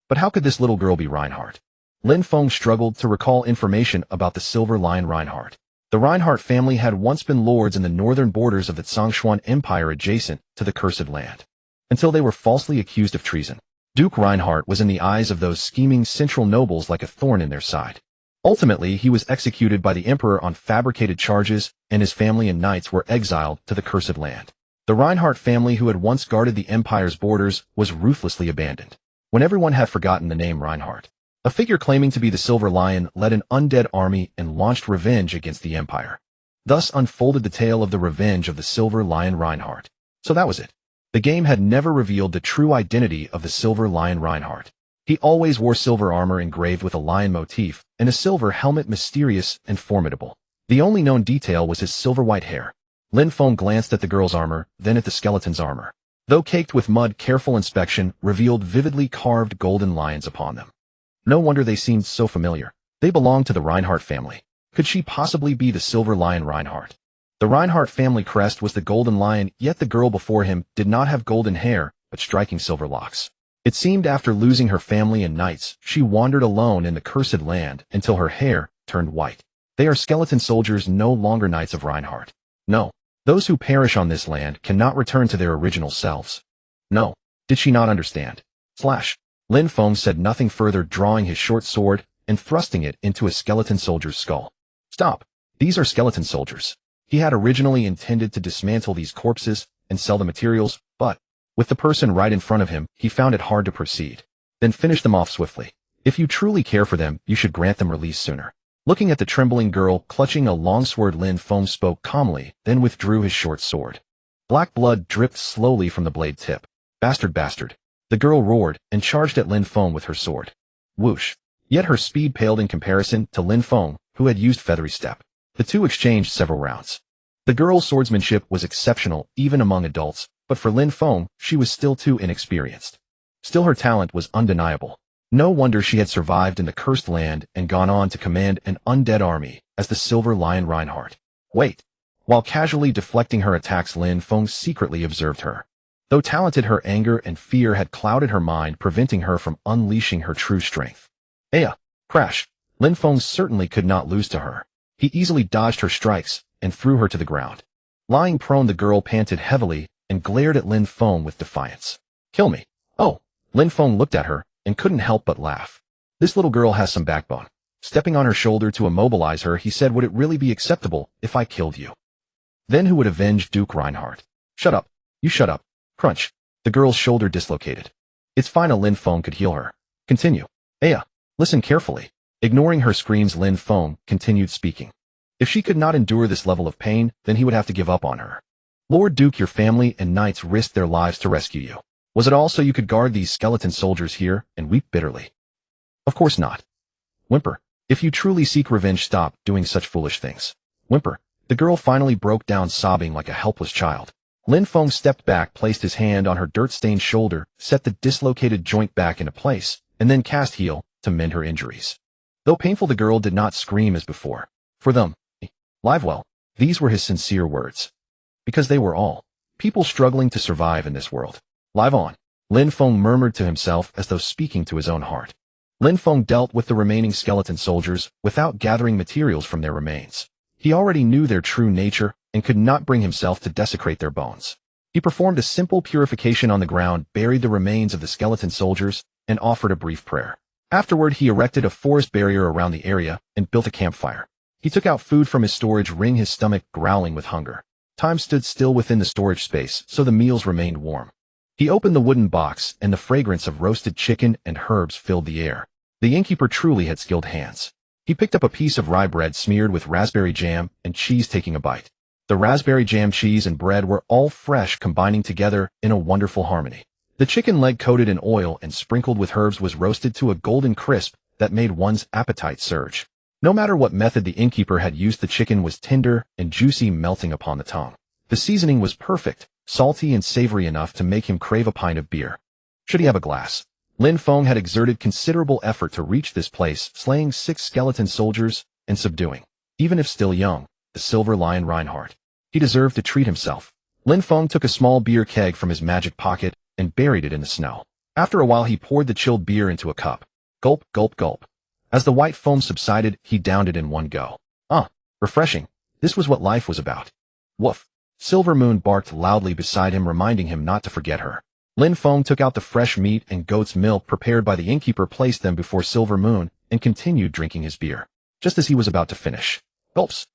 But how could this little girl be Reinhardt? Lin Feng struggled to recall information about the Silver Lion Reinhardt. The Reinhardt family had once been lords in the northern borders of the Zhongshuan Empire adjacent to the Cursed Land, until they were falsely accused of treason. Duke Reinhardt was in the eyes of those scheming central nobles like a thorn in their side. Ultimately, he was executed by the emperor on fabricated charges, and his family and knights were exiled to the Cursed Land. The Reinhardt family, who had once guarded the empire's borders, was ruthlessly abandoned. When everyone had forgotten the name Reinhardt, a figure claiming to be the Silver Lion led an undead army and launched revenge against the empire. Thus unfolded the tale of the Revenge of the Silver Lion Reinhardt. So that was it. The game had never revealed the true identity of the Silver Lion Reinhardt. He always wore silver armor engraved with a lion motif, and a silver helmet, mysterious and formidable. The only known detail was his silver-white hair. Lin Feng glanced at the girl's armor, then at the skeleton's armor. Though caked with mud, careful inspection revealed vividly carved golden lions upon them. No wonder they seemed so familiar. They belonged to the Reinhardt family. Could she possibly be the Silver Lion Reinhardt? The Reinhardt family crest was the golden lion, yet the girl before him did not have golden hair, but striking silver locks. It seemed after losing her family and knights, she wandered alone in the Cursed Land until her hair turned white. They are skeleton soldiers, no longer knights of Reinhardt. No. Those who perish on this land cannot return to their original selves. No. Did she not understand? Slash. Lin Feng said nothing further, drawing his short sword and thrusting it into a skeleton soldier's skull. Stop. These are skeleton soldiers. He had originally intended to dismantle these corpses and sell the materials, but with the person right in front of him, he found it hard to proceed. Then finish them off swiftly. If you truly care for them, you should grant them release sooner. Looking at the trembling girl clutching a long sword, Lin Feng spoke calmly, then withdrew his short sword. Black blood dripped slowly from the blade tip. Bastard, bastard. The girl roared and charged at Lin Feng with her sword. Whoosh. Yet her speed paled in comparison to Lin Feng, who had used feathery step. The two exchanged several rounds. The girl's swordsmanship was exceptional even among adults, but for Lin Feng, she was still too inexperienced. Still, her talent was undeniable. No wonder she had survived in the Cursed Land and gone on to command an undead army as the Silver Lion Reinhardt. Wait. While casually deflecting her attacks, Lin Feng secretly observed her. Though talented, her anger and fear had clouded her mind, preventing her from unleashing her true strength. Aya! Crash! Lin Feng certainly could not lose to her. He easily dodged her strikes and threw her to the ground. Lying prone, the girl panted heavily and glared at Lin Feng with defiance. Kill me. Oh, Lin Feng looked at her and couldn't help but laugh. This little girl has some backbone. Stepping on her shoulder to immobilize her, he said, would it really be acceptable if I killed you? Then who would avenge Duke Reinhardt? Shut up. You shut up. Crunch. The girl's shoulder dislocated. It's fine, Lin Feng could heal her. Continue. Aya, listen carefully. Ignoring her screams, Lin Feng continued speaking. If she could not endure this level of pain, then he would have to give up on her. Lord Duke, your family and knights risked their lives to rescue you. Was it all so you could guard these skeleton soldiers here and weep bitterly? Of course not. Whimper. If you truly seek revenge, stop doing such foolish things. Whimper. The girl finally broke down, sobbing like a helpless child. Lin Feng stepped back, placed his hand on her dirt-stained shoulder, set the dislocated joint back into place, and then cast heal to mend her injuries. Though painful, the girl did not scream as before. For them, live well. These were his sincere words. Because they were all people struggling to survive in this world. Live on. Lin Feng murmured to himself as though speaking to his own heart. Lin Feng dealt with the remaining skeleton soldiers without gathering materials from their remains. He already knew their true nature and could not bring himself to desecrate their bones. He performed a simple purification on the ground, buried the remains of the skeleton soldiers, and offered a brief prayer. Afterward, he erected a forest barrier around the area and built a campfire. He took out food from his storage ring, his stomach growling with hunger. Time stood still within the storage space, so the meals remained warm. He opened the wooden box, and the fragrance of roasted chicken and herbs filled the air. The innkeeper truly had skilled hands. He picked up a piece of rye bread smeared with raspberry jam and cheese, taking a bite. The raspberry jam, cheese, and bread were all fresh, combining together in a wonderful harmony. The chicken leg, coated in oil and sprinkled with herbs, was roasted to a golden crisp that made one's appetite surge. No matter what method the innkeeper had used, the chicken was tender and juicy, melting upon the tongue. The seasoning was perfect, salty and savory enough to make him crave a pint of beer. Should he have a glass? Lin Feng had exerted considerable effort to reach this place, slaying 6 skeleton soldiers and subduing, even if still young, the Silver Lion Reinhardt. He deserved to treat himself. Lin Feng took a small beer keg from his magic pocket and buried it in the snow. After a while, he poured the chilled beer into a cup. Gulp, gulp, gulp. As the white foam subsided, he downed it in one go. Refreshing. This was what life was about. Woof. Silver Moon barked loudly beside him, reminding him not to forget her. Lin Feng took out the fresh meat and goat's milk prepared by the innkeeper, placed them before Silver Moon, and continued drinking his beer. Just as he was about to finish. Gulps.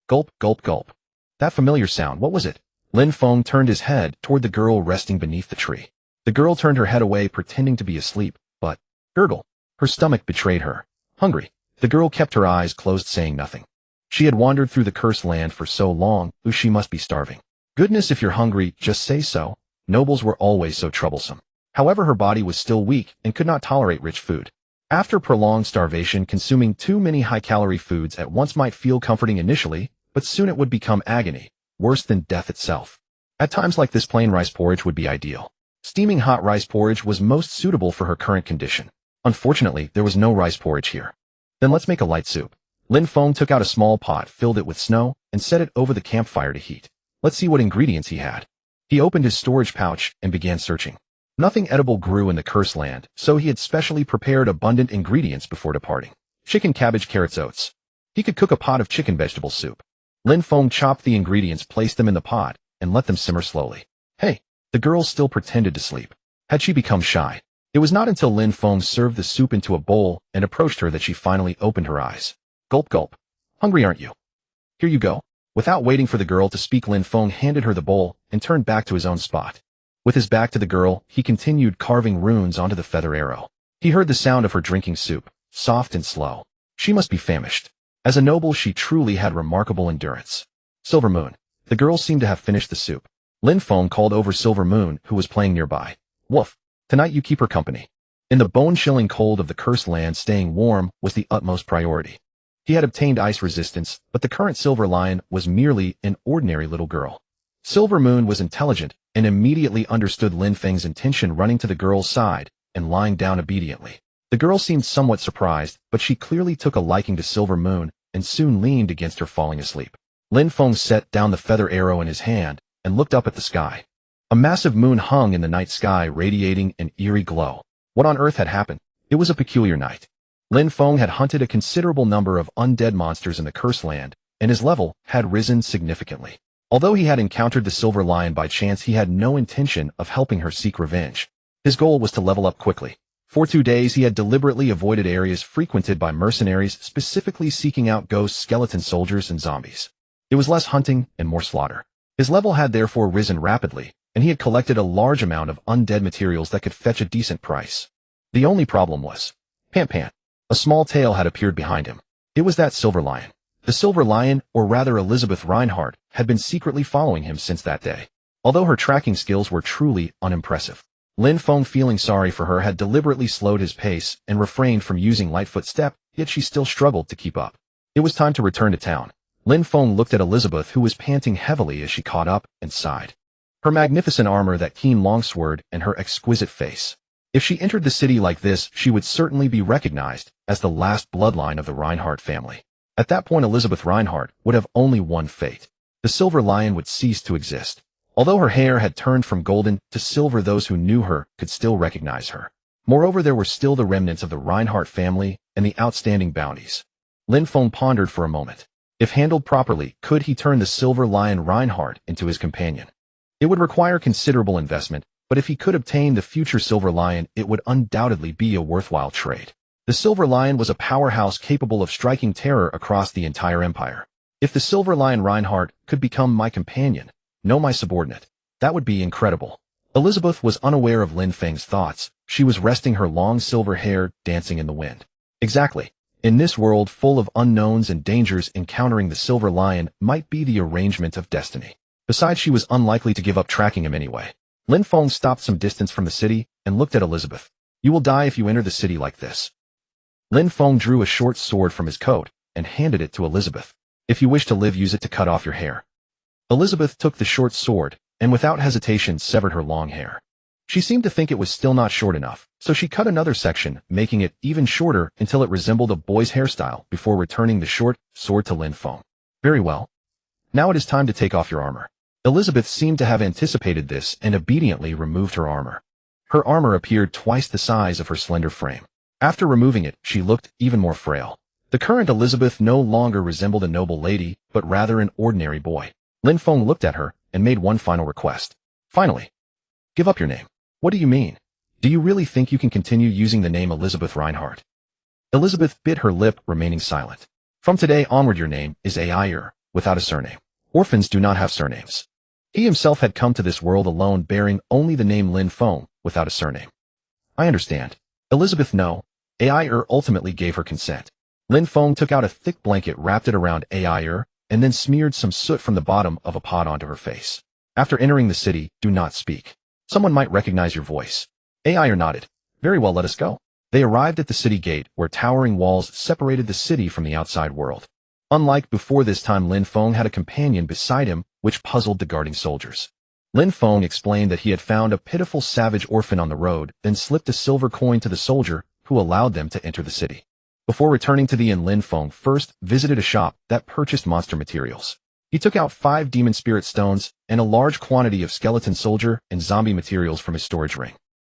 Gulp, gulp, gulp. That familiar sound, what was it? Lin Feng turned his head toward the girl resting beneath the tree. The girl turned her head away, pretending to be asleep, but gurgle. Her stomach betrayed her. Hungry. The girl kept her eyes closed, saying nothing. She had wandered through the cursed land for so long, she must be starving. Goodness, if you're hungry, just say so. Nobles were always so troublesome. However, her body was still weak and could not tolerate rich food. After prolonged starvation, consuming too many high-calorie foods at once might feel comforting initially, but soon it would become agony, worse than death itself. At times like this, plain rice porridge would be ideal. Steaming hot rice porridge was most suitable for her current condition. Unfortunately, there was no rice porridge here. Then let's make a light soup. Lin Feng took out a small pot, filled it with snow, and set it over the campfire to heat. Let's see what ingredients he had. He opened his storage pouch and began searching. Nothing edible grew in the cursed land, so he had specially prepared abundant ingredients before departing. Chicken, cabbage, carrots, oats. He could cook a pot of chicken vegetable soup. Lin Feng chopped the ingredients, placed them in the pot, and let them simmer slowly. Hey, the girl still pretended to sleep. Had she become shy? It was not until Lin Feng served the soup into a bowl and approached her that she finally opened her eyes. Gulp, gulp. Hungry, aren't you? Here you go. Without waiting for the girl to speak, Lin Feng handed her the bowl and turned back to his own spot. With his back to the girl, he continued carving runes onto the feather arrow. He heard the sound of her drinking soup, soft and slow. She must be famished. As a noble, she truly had remarkable endurance. Silver Moon. The girl seemed to have finished the soup. Lin Feng called over Silver Moon, who was playing nearby. Woof. Tonight you keep her company. In the bone-chilling cold of the cursed land, staying warm was the utmost priority. He had obtained ice resistance, but the current Silver Lion was merely an ordinary little girl. Silver Moon was intelligent and immediately understood Lin Feng's intention, running to the girl's side and lying down obediently. The girl seemed somewhat surprised, but she clearly took a liking to Silver Moon and soon leaned against her, falling asleep. Lin Feng set down the feather arrow in his hand and looked up at the sky. A massive moon hung in the night sky, radiating an eerie glow. What on earth had happened? It was a peculiar night. Lin Feng had hunted a considerable number of undead monsters in the Cursed Land, and his level had risen significantly. Although he had encountered the Silver Lion by chance, he had no intention of helping her seek revenge. His goal was to level up quickly. For 2 days, he had deliberately avoided areas frequented by mercenaries, specifically seeking out ghost skeleton soldiers and zombies. It was less hunting and more slaughter. His level had therefore risen rapidly, and he had collected a large amount of undead materials that could fetch a decent price. The only problem was, pant pant, a small tail had appeared behind him. It was that Silver Lion. The Silver Lion, or rather Elizabeth Reinhardt, had been secretly following him since that day. Although her tracking skills were truly unimpressive, Lin Feng, feeling sorry for her, had deliberately slowed his pace and refrained from using Lightfoot Step, yet she still struggled to keep up. It was time to return to town. Lin Feng looked at Elizabeth, who was panting heavily as she caught up, and sighed. Her magnificent armor, that keen longsword, and her exquisite face. If she entered the city like this, she would certainly be recognized as the last bloodline of the Reinhardt family. At that point, Elizabeth Reinhardt would have only one fate. The Silver Lion would cease to exist. Although her hair had turned from golden to silver, those who knew her could still recognize her. Moreover, there were still the remnants of the Reinhardt family and the outstanding bounties. Lin Feng pondered for a moment. If handled properly, could he turn the Silver Lion Reinhardt into his companion? It would require considerable investment, but if he could obtain the future Silver Lion, it would undoubtedly be a worthwhile trade. The Silver Lion was a powerhouse capable of striking terror across the entire empire. If the Silver Lion Reinhardt could become my companion, no, my subordinate, that would be incredible. Elizabeth was unaware of Lin Feng's thoughts. She was resting her long silver hair dancing in the wind. Exactly. In this world full of unknowns and dangers, encountering the Silver Lion might be the arrangement of destiny. Besides, she was unlikely to give up tracking him anyway. Lin Feng stopped some distance from the city and looked at Elizabeth. You will die if you enter the city like this. Lin Feng drew a short sword from his coat and handed it to Elizabeth. If you wish to live, use it to cut off your hair. Elizabeth took the short sword and without hesitation severed her long hair. She seemed to think it was still not short enough, so she cut another section, making it even shorter until it resembled a boy's hairstyle before returning the short sword to Lin Feng. Very well. Now it is time to take off your armor. Elizabeth seemed to have anticipated this and obediently removed her armor. Her armor appeared twice the size of her slender frame. After removing it, she looked even more frail. The current Elizabeth no longer resembled a noble lady, but rather an ordinary boy. Lin Feng looked at her and made one final request. Finally, give up your name. What do you mean? Do you really think you can continue using the name Elizabeth Reinhardt? Elizabeth bit her lip, remaining silent. From today onward, your name is Air, without a surname. Orphans do not have surnames. He himself had come to this world alone, bearing only the name Lin Feng, without a surname. I understand. Elizabeth, no. Air ultimately gave her consent. Lin Feng took out a thick blanket, wrapped it around Air, and then smeared some soot from the bottom of a pot onto her face. After entering the city, do not speak. Someone might recognize your voice. Air nodded. Very well, let us go. They arrived at the city gate, where towering walls separated the city from the outside world. Unlike before, this time Lin Feng had a companion beside him, which puzzled the guarding soldiers. Lin Feng explained that he had found a pitiful savage orphan on the road, then slipped a silver coin to the soldier, who allowed them to enter the city. Before returning to the inn, Lin Feng first visited a shop that purchased monster materials. He took out 5 demon spirit stones and a large quantity of skeleton soldier and zombie materials from his storage ring.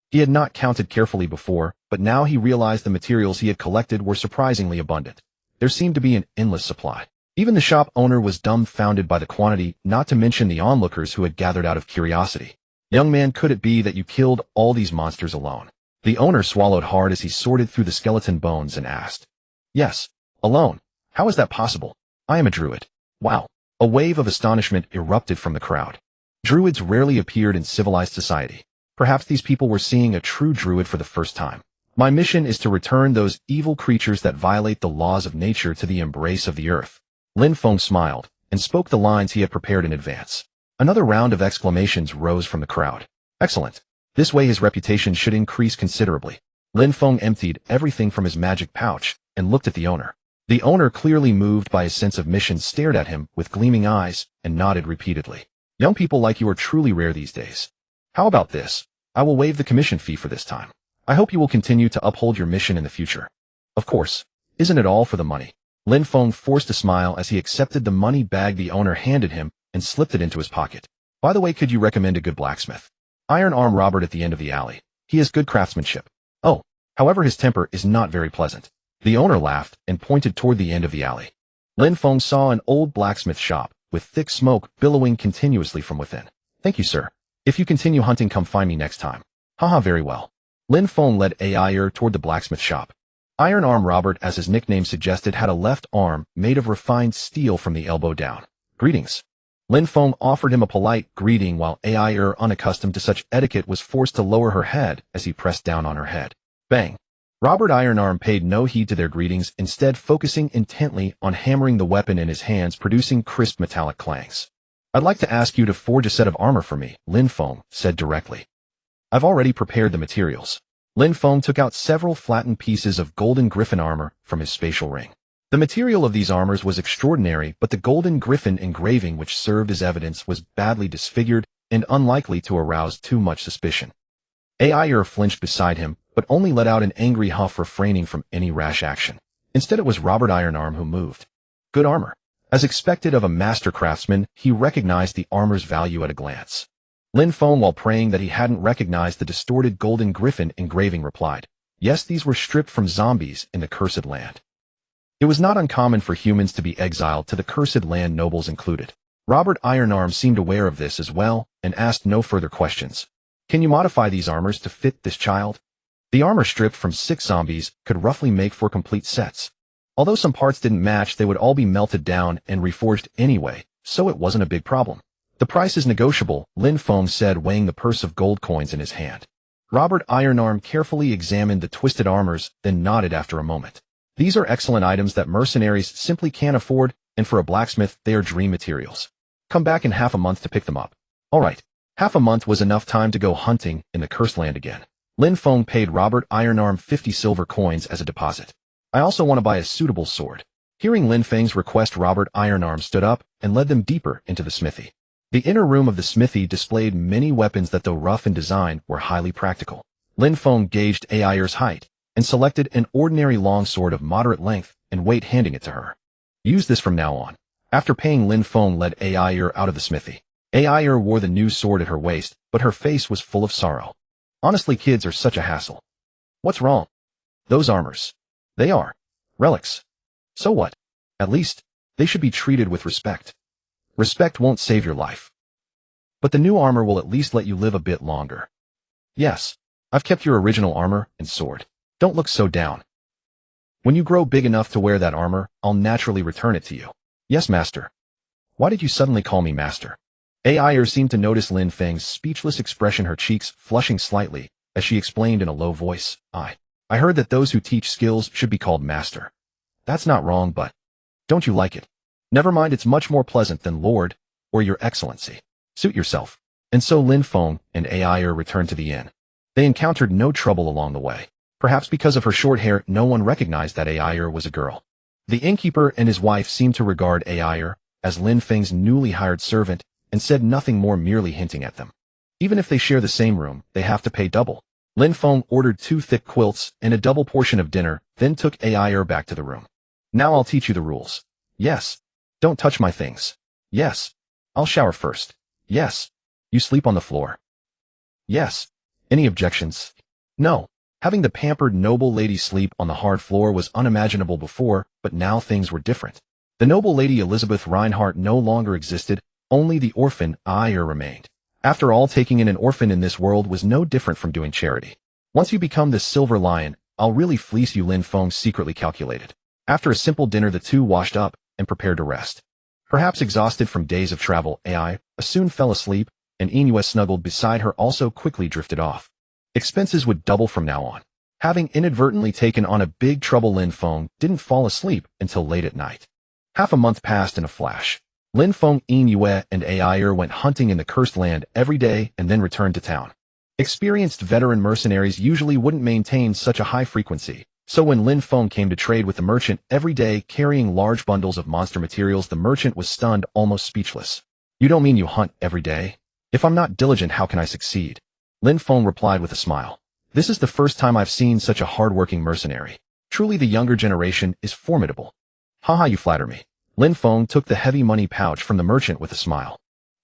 He had not counted carefully before, but now he realized the materials he had collected were surprisingly abundant. There seemed to be an endless supply. Even the shop owner was dumbfounded by the quantity, not to mention the onlookers who had gathered out of curiosity. Young man, could it be that you killed all these monsters alone? The owner swallowed hard as he sorted through the skeleton bones and asked. Yes, alone. How is that possible? I am a druid. Wow. A wave of astonishment erupted from the crowd. Druids rarely appeared in civilized society. Perhaps these people were seeing a true druid for the first time. My mission is to return those evil creatures that violate the laws of nature to the embrace of the earth. Lin Feng smiled and spoke the lines he had prepared in advance. Another round of exclamations rose from the crowd. Excellent. This way his reputation should increase considerably. Lin Feng emptied everything from his magic pouch and looked at the owner. The owner, clearly moved by his sense of mission, stared at him with gleaming eyes and nodded repeatedly. Young people like you are truly rare these days. How about this? I will waive the commission fee for this time. I hope you will continue to uphold your mission in the future. Of course. Isn't it all for the money? Lin Feng forced a smile as he accepted the money bag the owner handed him and slipped it into his pocket. By the way, could you recommend a good blacksmith? Iron Arm Robert at the end of the alley. He has good craftsmanship. Oh, however, his temper is not very pleasant. The owner laughed and pointed toward the end of the alley. Lin Feng saw an old blacksmith shop, with thick smoke billowing continuously from within. Thank you, sir. If you continue hunting, come find me next time. Haha, very well. Lin Feng led Aier toward the blacksmith shop. Iron Arm Robert, as his nickname suggested, had a left arm made of refined steel from the elbow down. Greetings. Lin Feng offered him a polite greeting while Aier, unaccustomed to such etiquette, was forced to lower her head as he pressed down on her head. Bang. Robert Ironarm paid no heed to their greetings, instead focusing intently on hammering the weapon in his hands, producing crisp metallic clangs. I'd like to ask you to forge a set of armor for me, Lin Feng said directly. I've already prepared the materials. Lin Feng took out several flattened pieces of golden griffin armor from his spatial ring. The material of these armors was extraordinary, but the golden griffin engraving which served as evidence was badly disfigured and unlikely to arouse too much suspicion. Aier flinched beside him, but only let out an angry huff, refraining from any rash action. Instead, it was Robert Ironarm who moved. Good armor. As expected of a master craftsman, he recognized the armor's value at a glance. Lin Feng, while praying that he hadn't recognized the distorted golden griffin engraving, replied, yes, these were stripped from zombies in the Cursed Land. It was not uncommon for humans to be exiled to the Cursed Land, nobles included. Robert Ironarm seemed aware of this as well, and asked no further questions. Can you modify these armors to fit this child? The armor stripped from 6 zombies could roughly make 4 complete sets. Although some parts didn't match, they would all be melted down and reforged anyway, so it wasn't a big problem. The price is negotiable, Lin Feng said, weighing the purse of gold coins in his hand. Robert Ironarm carefully examined the twisted armors, then nodded after a moment. These are excellent items that mercenaries simply can't afford, and for a blacksmith, they are dream materials. Come back in half a month to pick them up. All right. Half a month was enough time to go hunting in the Cursed Land again. Lin Feng paid Robert Ironarm 50 silver coins as a deposit. I also want to buy a suitable sword. Hearing Lin Feng's request, Robert Ironarm stood up and led them deeper into the smithy. The inner room of the smithy displayed many weapons that, though rough in design, were highly practical. Lin Feng gauged Aier's height and selected an ordinary long sword of moderate length and weight, handing it to her. Use this from now on. After paying, Lin Feng led Aier out of the smithy. Aier wore the new sword at her waist, but her face was full of sorrow. Honestly, kids are such a hassle. What's wrong? Those armors. They are relics. So what? At least, they should be treated with respect. Respect won't save your life. But the new armor will at least let you live a bit longer. Yes, I've kept your original armor and sword. Don't look so down. When you grow big enough to wear that armor, I'll naturally return it to you. Yes, master. Why did you suddenly call me master? Aier seemed to notice Lin Feng's speechless expression, her cheeks flushing slightly, as she explained in a low voice, I heard that those who teach skills should be called master. That's not wrong, but don't you like it? Never mind, it's much more pleasant than Lord or Your Excellency. Suit yourself. And so Lin Feng and Aier returned to the inn. They encountered no trouble along the way. Perhaps because of her short hair, no one recognized that Aier was a girl. The innkeeper and his wife seemed to regard Aier as Lin Feng's newly hired servant and said nothing more, merely hinting at them. Even if they share the same room, they have to pay double. Lin Feng ordered 2 thick quilts and a double portion of dinner, then took Aier back to the room. Now I'll teach you the rules. Yes. Don't touch my things. Yes. I'll shower first. Yes. You sleep on the floor. Yes. Any objections? No. Having the pampered noble lady sleep on the hard floor was unimaginable before, but now things were different. The noble lady Elizabeth Reinhardt no longer existed, only the orphan Aier remained. After all, taking in an orphan in this world was no different from doing charity. Once you become this silver lion, I'll really fleece you, Lin Feng secretly calculated. After a simple dinner, the two washed up and prepared to rest. Perhaps exhausted from days of travel, Ai soon fell asleep, and Inue snuggled beside her also quickly drifted off. Expenses would double from now on. Having inadvertently taken on a big trouble, Lin Feng didn't fall asleep until late at night. Half a month passed in a flash. Lin Feng, Inue, and Aier went hunting in the Cursed Land every day and then returned to town. Experienced veteran mercenaries usually wouldn't maintain such a high frequency, so when Lin Feng came to trade with the merchant every day carrying large bundles of monster materials, the merchant was stunned, almost speechless. You don't mean you hunt every day? If I'm not diligent, how can I succeed? Lin Feng replied with a smile. This is the first time I've seen such a hard-working mercenary. Truly, the younger generation is formidable. Haha, you flatter me. Lin Feng took the heavy money pouch from the merchant with a smile.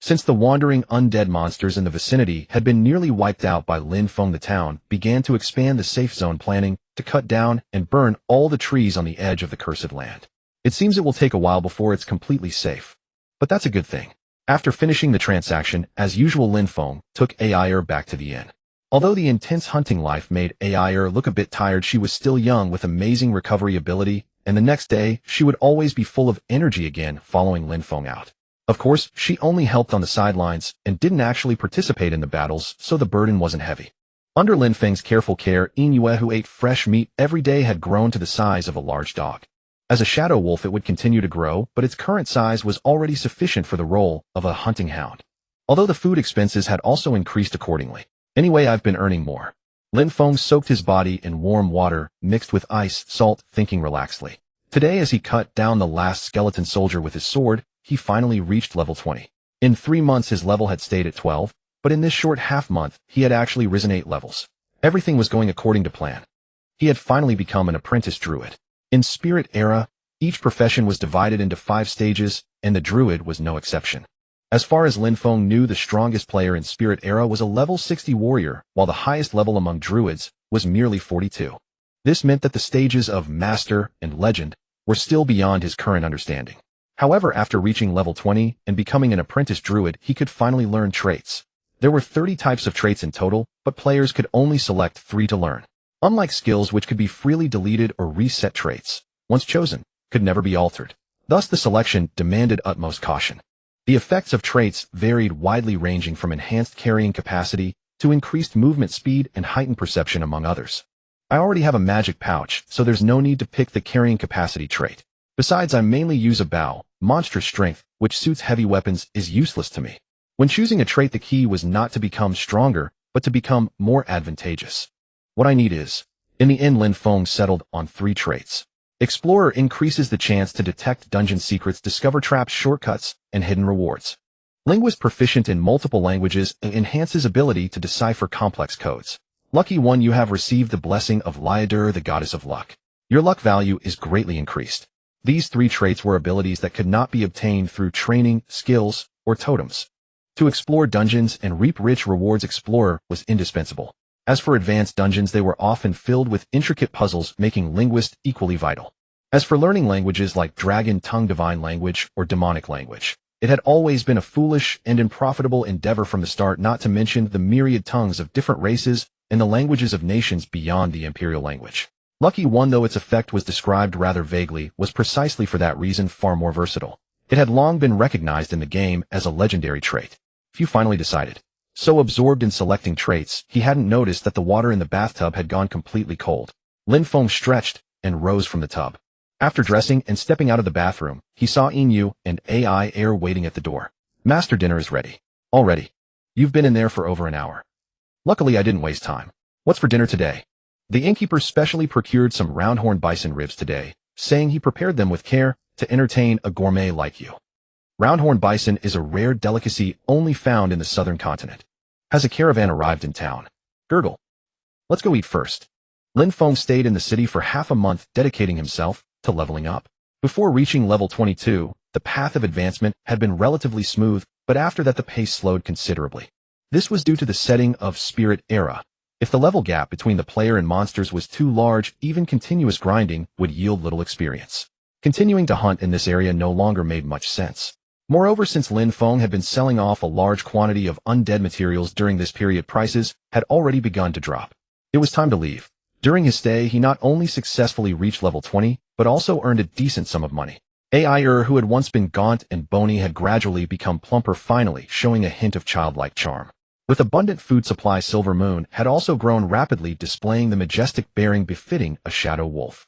Since the wandering undead monsters in the vicinity had been nearly wiped out by Lin Feng, the town began to expand the safe zone, planning to cut down and burn all the trees on the edge of the cursed land. It seems it will take a while before it's completely safe. But that's a good thing. After finishing the transaction, as usual, Lin Feng took Ai back to the inn. Although the intense hunting life made Ai look a bit tired, she was still young with amazing recovery ability, and the next day, she would always be full of energy again following Lin Feng out. Of course, she only helped on the sidelines and didn't actually participate in the battles, so the burden wasn't heavy. Under Lin Feng's careful care, Yue, who ate fresh meat every day, had grown to the size of a large dog. As a shadow wolf, it would continue to grow, but its current size was already sufficient for the role of a hunting hound. Although the food expenses had also increased accordingly. Anyway, I've been earning more. Lin Feng soaked his body in warm water, mixed with ice, salt, thinking relaxedly. Today, as he cut down the last skeleton soldier with his sword, he finally reached level 20. In 3 months, his level had stayed at 12, but in this short half-month, he had actually risen 8 levels. Everything was going according to plan. He had finally become an apprentice druid. In Spirit Era, each profession was divided into 5 stages, and the druid was no exception. As far as Lin Feng knew, the strongest player in Spirit Era was a level 60 warrior, while the highest level among druids was merely 42. This meant that the stages of Master and Legend were still beyond his current understanding. However, after reaching level 20 and becoming an apprentice druid, he could finally learn traits. There were 30 types of traits in total, but players could only select 3 to learn. Unlike skills which could be freely deleted or reset, traits, once chosen, could never be altered. Thus, the selection demanded utmost caution. The effects of traits varied widely, ranging from enhanced carrying capacity to increased movement speed and heightened perception, among others. I already have a magic pouch, so there's no need to pick the carrying capacity trait. Besides, I mainly use a bow. Monstrous strength, which suits heavy weapons, is useless to me. When choosing a trait, the key was not to become stronger, but to become more advantageous. What I need is, in the end, Lin Feng settled on 3 traits. Explorer increases the chance to detect dungeon secrets, discover traps, shortcuts, and hidden rewards. Linguist, proficient in multiple languages, enhances ability to decipher complex codes. Lucky 1, you have received the blessing of Liadur, the goddess of luck. Your luck value is greatly increased. These 3 traits were abilities that could not be obtained through training, skills, or totems. To explore dungeons and reap rich rewards, Explorer was indispensable. As for advanced dungeons, they were often filled with intricate puzzles, making Linguist equally vital. As for learning languages like Dragon Tongue, Divine Language, or Demonic Language, it had always been a foolish and unprofitable endeavor from the start, not to mention the myriad tongues of different races and the languages of nations beyond the imperial language. Lucky 1, though its effect was described rather vaguely, was precisely for that reason far more versatile. It had long been recognized in the game as a legendary trait. Few finally decided. So absorbed in selecting traits, he hadn't noticed that the water in the bathtub had gone completely cold. Lin Feng stretched and rose from the tub. After dressing and stepping out of the bathroom, he saw Yu and Ai waiting at the door. Master, dinner is ready. Already. You've been in there for over an hour. Luckily, I didn't waste time. What's for dinner today? The innkeeper specially procured some round-horned bison ribs today, saying he prepared them with care to entertain a gourmet like you. Round-horned bison is a rare delicacy only found in the southern continent. Has a caravan arrived in town? Gurgle. Let's go eat first. Lin Feng stayed in the city for half a month, dedicating himself to leveling up. Before reaching level 22, the path of advancement had been relatively smooth, but after that the pace slowed considerably. This was due to the setting of Spirit Era. If the level gap between the player and monsters was too large, even continuous grinding would yield little experience. Continuing to hunt in this area no longer made much sense. Moreover, since Lin Feng had been selling off a large quantity of undead materials during this period, prices had already begun to drop. It was time to leave. During his stay, he not only successfully reached level 20, but also earned a decent sum of money. Ai, who had once been gaunt and bony, had gradually become plumper, finally showing a hint of childlike charm. With abundant food supply, Silver Moon had also grown rapidly, displaying the majestic bearing befitting a shadow wolf.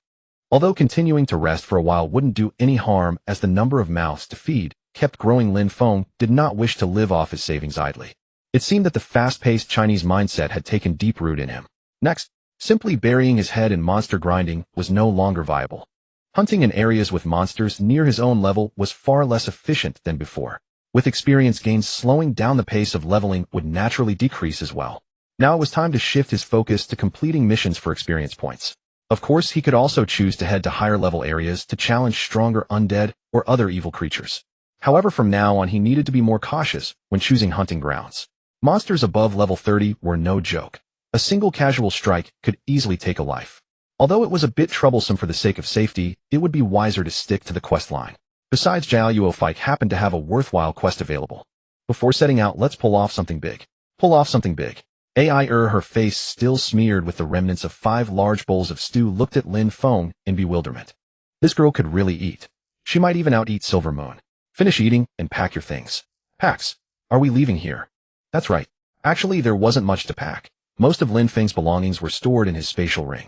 Although continuing to rest for a while wouldn't do any harm, as the number of mouths to feed kept growing, Lin Feng did not wish to live off his savings idly. It seemed that the fast-paced Chinese mindset had taken deep root in him. Next, simply burying his head in monster grinding was no longer viable. Hunting in areas with monsters near his own level was far less efficient than before. With experience gains, slowing down the pace of leveling would naturally decrease as well. Now it was time to shift his focus to completing missions for experience points. Of course, he could also choose to head to higher level areas to challenge stronger undead or other evil creatures. However, from now on he needed to be more cautious when choosing hunting grounds. Monsters above level 30 were no joke. A single casual strike could easily take a life. Although it was a bit troublesome for the sake of safety, it would be wiser to stick to the quest line. Besides, Jiao Fike happened to have a worthwhile quest available. Before setting out, let's pull off something big. Pull off something big. Her face still smeared with the remnants of 5 large bowls of stew, looked at Lin Feng in bewilderment. This girl could really eat. She might even out-eat Silver Moon. Finish eating and pack your things. Pax, are we leaving here? That's right. Actually, there wasn't much to pack. Most of Lin Feng's belongings were stored in his spatial ring.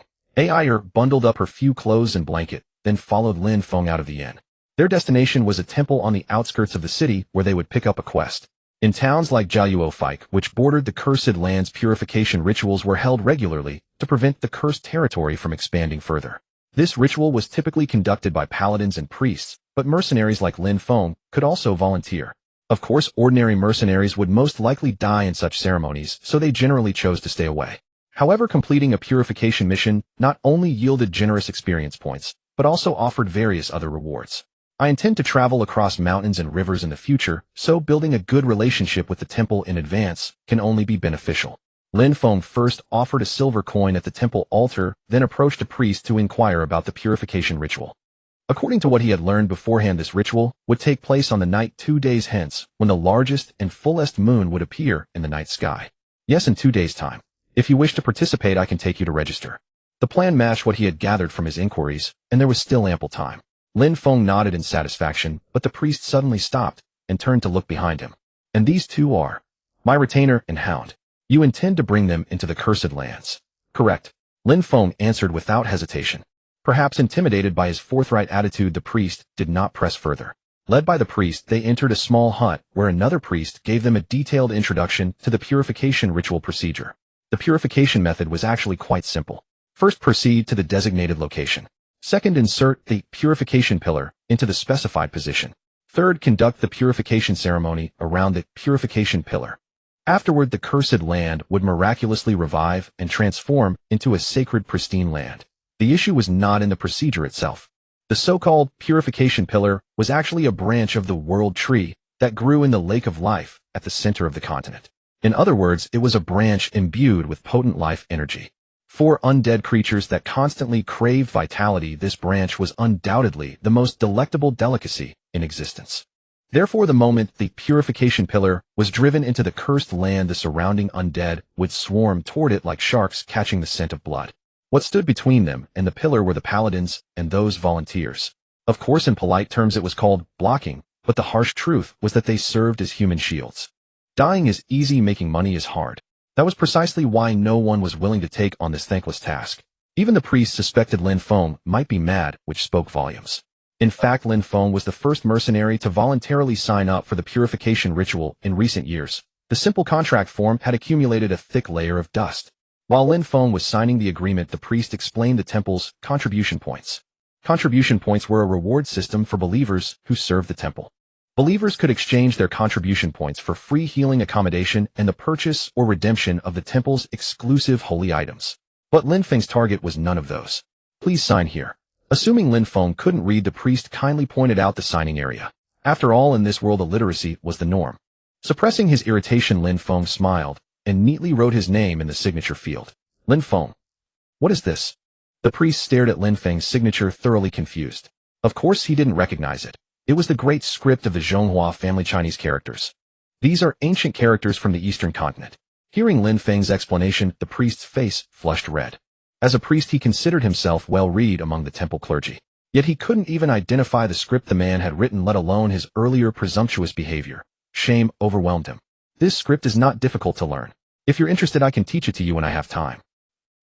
Bundled up her few clothes and blanket, then followed Lin Feng out of the inn. Their destination was a temple on the outskirts of the city where they would pick up a quest. In towns like Jiao Fike, which bordered the cursed lands, purification rituals were held regularly to prevent the cursed territory from expanding further. This ritual was typically conducted by paladins and priests, but mercenaries like Lin Feng could also volunteer. Of course, ordinary mercenaries would most likely die in such ceremonies, so they generally chose to stay away. However, completing a purification mission not only yielded generous experience points, but also offered various other rewards. I intend to travel across mountains and rivers in the future, so building a good relationship with the temple in advance can only be beneficial. Lin Feng first offered a silver coin at the temple altar, then approached a priest to inquire about the purification ritual. According to what he had learned beforehand, this ritual would take place on the night 2 days hence, when the largest and fullest moon would appear in the night sky. Yes, in 2 days' time. If you wish to participate, I can take you to register. The plan matched what he had gathered from his inquiries, and there was still ample time. Lin Feng nodded in satisfaction, but the priest suddenly stopped and turned to look behind him. And these two are my retainer and hound. You intend to bring them into the cursed lands. Correct. Lin Feng answered without hesitation. Perhaps intimidated by his forthright attitude, the priest did not press further. Led by the priest, they entered a small hut where another priest gave them a detailed introduction to the purification ritual procedure. The purification method was actually quite simple. First, proceed to the designated location. Second, insert the purification pillar into the specified position. Third, conduct the purification ceremony around the purification pillar. Afterward, the cursed land would miraculously revive and transform into a sacred, pristine land. The issue was not in the procedure itself. The so-called purification pillar was actually a branch of the world tree that grew in the lake of life at the center of the continent. In other words, it was a branch imbued with potent life energy. For undead creatures that constantly craved vitality, this branch was undoubtedly the most delectable delicacy in existence. Therefore, the moment the purification pillar was driven into the cursed land, the surrounding undead would swarm toward it like sharks catching the scent of blood. What stood between them and the pillar were the paladins and those volunteers. Of course, in polite terms it was called blocking, but the harsh truth was that they served as human shields. Dying is easy, making money is hard. That was precisely why no one was willing to take on this thankless task. Even the priest suspected Lin Feng might be mad, which spoke volumes. In fact, Lin Feng was the first mercenary to voluntarily sign up for the purification ritual in recent years. The simple contract form had accumulated a thick layer of dust. While Lin Feng was signing the agreement, the priest explained the temple's contribution points. Contribution points were a reward system for believers who served the temple. Believers could exchange their contribution points for free healing accommodation and the purchase or redemption of the temple's exclusive holy items. But Lin Feng's target was none of those. Please sign here. Assuming Lin Feng couldn't read, the priest kindly pointed out the signing area. After all, in this world, illiteracy was the norm. Suppressing his irritation, Lin Feng smiled and neatly wrote his name in the signature field. Lin Feng. What is this? The priest stared at Lin Feng's signature, thoroughly confused. Of course, he didn't recognize it. It was the great script of the Zhonghua family Chinese characters. These are ancient characters from the eastern continent. Hearing Lin Feng's explanation, the priest's face flushed red. As a priest, he considered himself well-read among the temple clergy. Yet he couldn't even identify the script the man had written, let alone his earlier presumptuous behavior. Shame overwhelmed him. This script is not difficult to learn. If you're interested, I can teach it to you when I have time.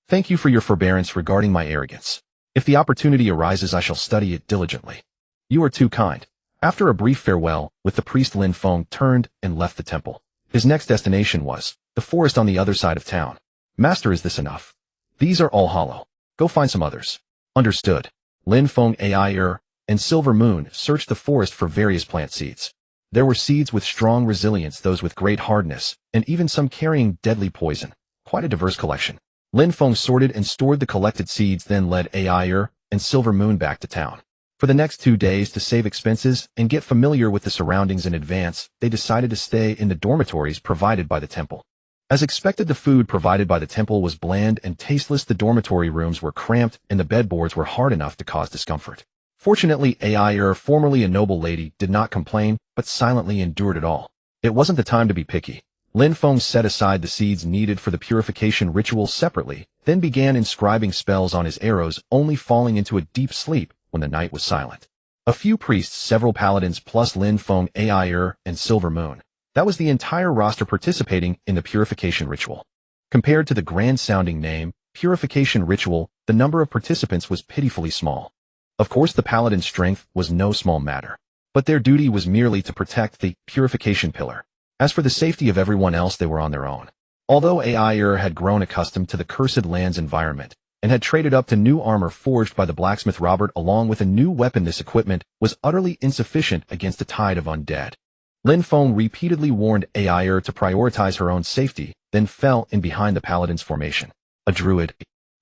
Thank you for your forbearance regarding my arrogance. If the opportunity arises, I shall study it diligently. You are too kind. After a brief farewell with the priest, Lin Feng turned and left the temple. His next destination was the forest on the other side of town. Master, is this enough? These are all hollow. Go find some others. Understood. Lin Feng and Silver Moon searched the forest for various plant seeds. There were seeds with strong resilience, those with great hardness, and even some carrying deadly poison. Quite a diverse collection. Lin Feng sorted and stored the collected seeds, then led and Silver Moon back to town. For the next 2 days, to save expenses and get familiar with the surroundings in advance, they decided to stay in the dormitories provided by the temple. As expected, the food provided by the temple was bland and tasteless. The dormitory rooms were cramped and the bedboards were hard enough to cause discomfort. Fortunately, Ai, formerly a noble lady, did not complain, but silently endured it all. It wasn't the time to be picky. Lin Feng set aside the seeds needed for the purification ritual separately, then began inscribing spells on his arrows, only falling into a deep sleep when the night was silent. A few priests, several paladins plus Lin Feng, Ai, and Silver Moon. That was the entire roster participating in the purification ritual. Compared to the grand-sounding name, purification ritual, the number of participants was pitifully small. Of course, the paladin's strength was no small matter, but their duty was merely to protect the purification pillar. As for the safety of everyone else, they were on their own. Although Ai had grown accustomed to the Cursed Lands environment and had traded up to new armor forged by the blacksmith Robert along with a new weapon, this equipment was utterly insufficient against a tide of undead. Lin Feng repeatedly warned Ai to prioritize her own safety, then fell in behind the paladin's formation. A druid?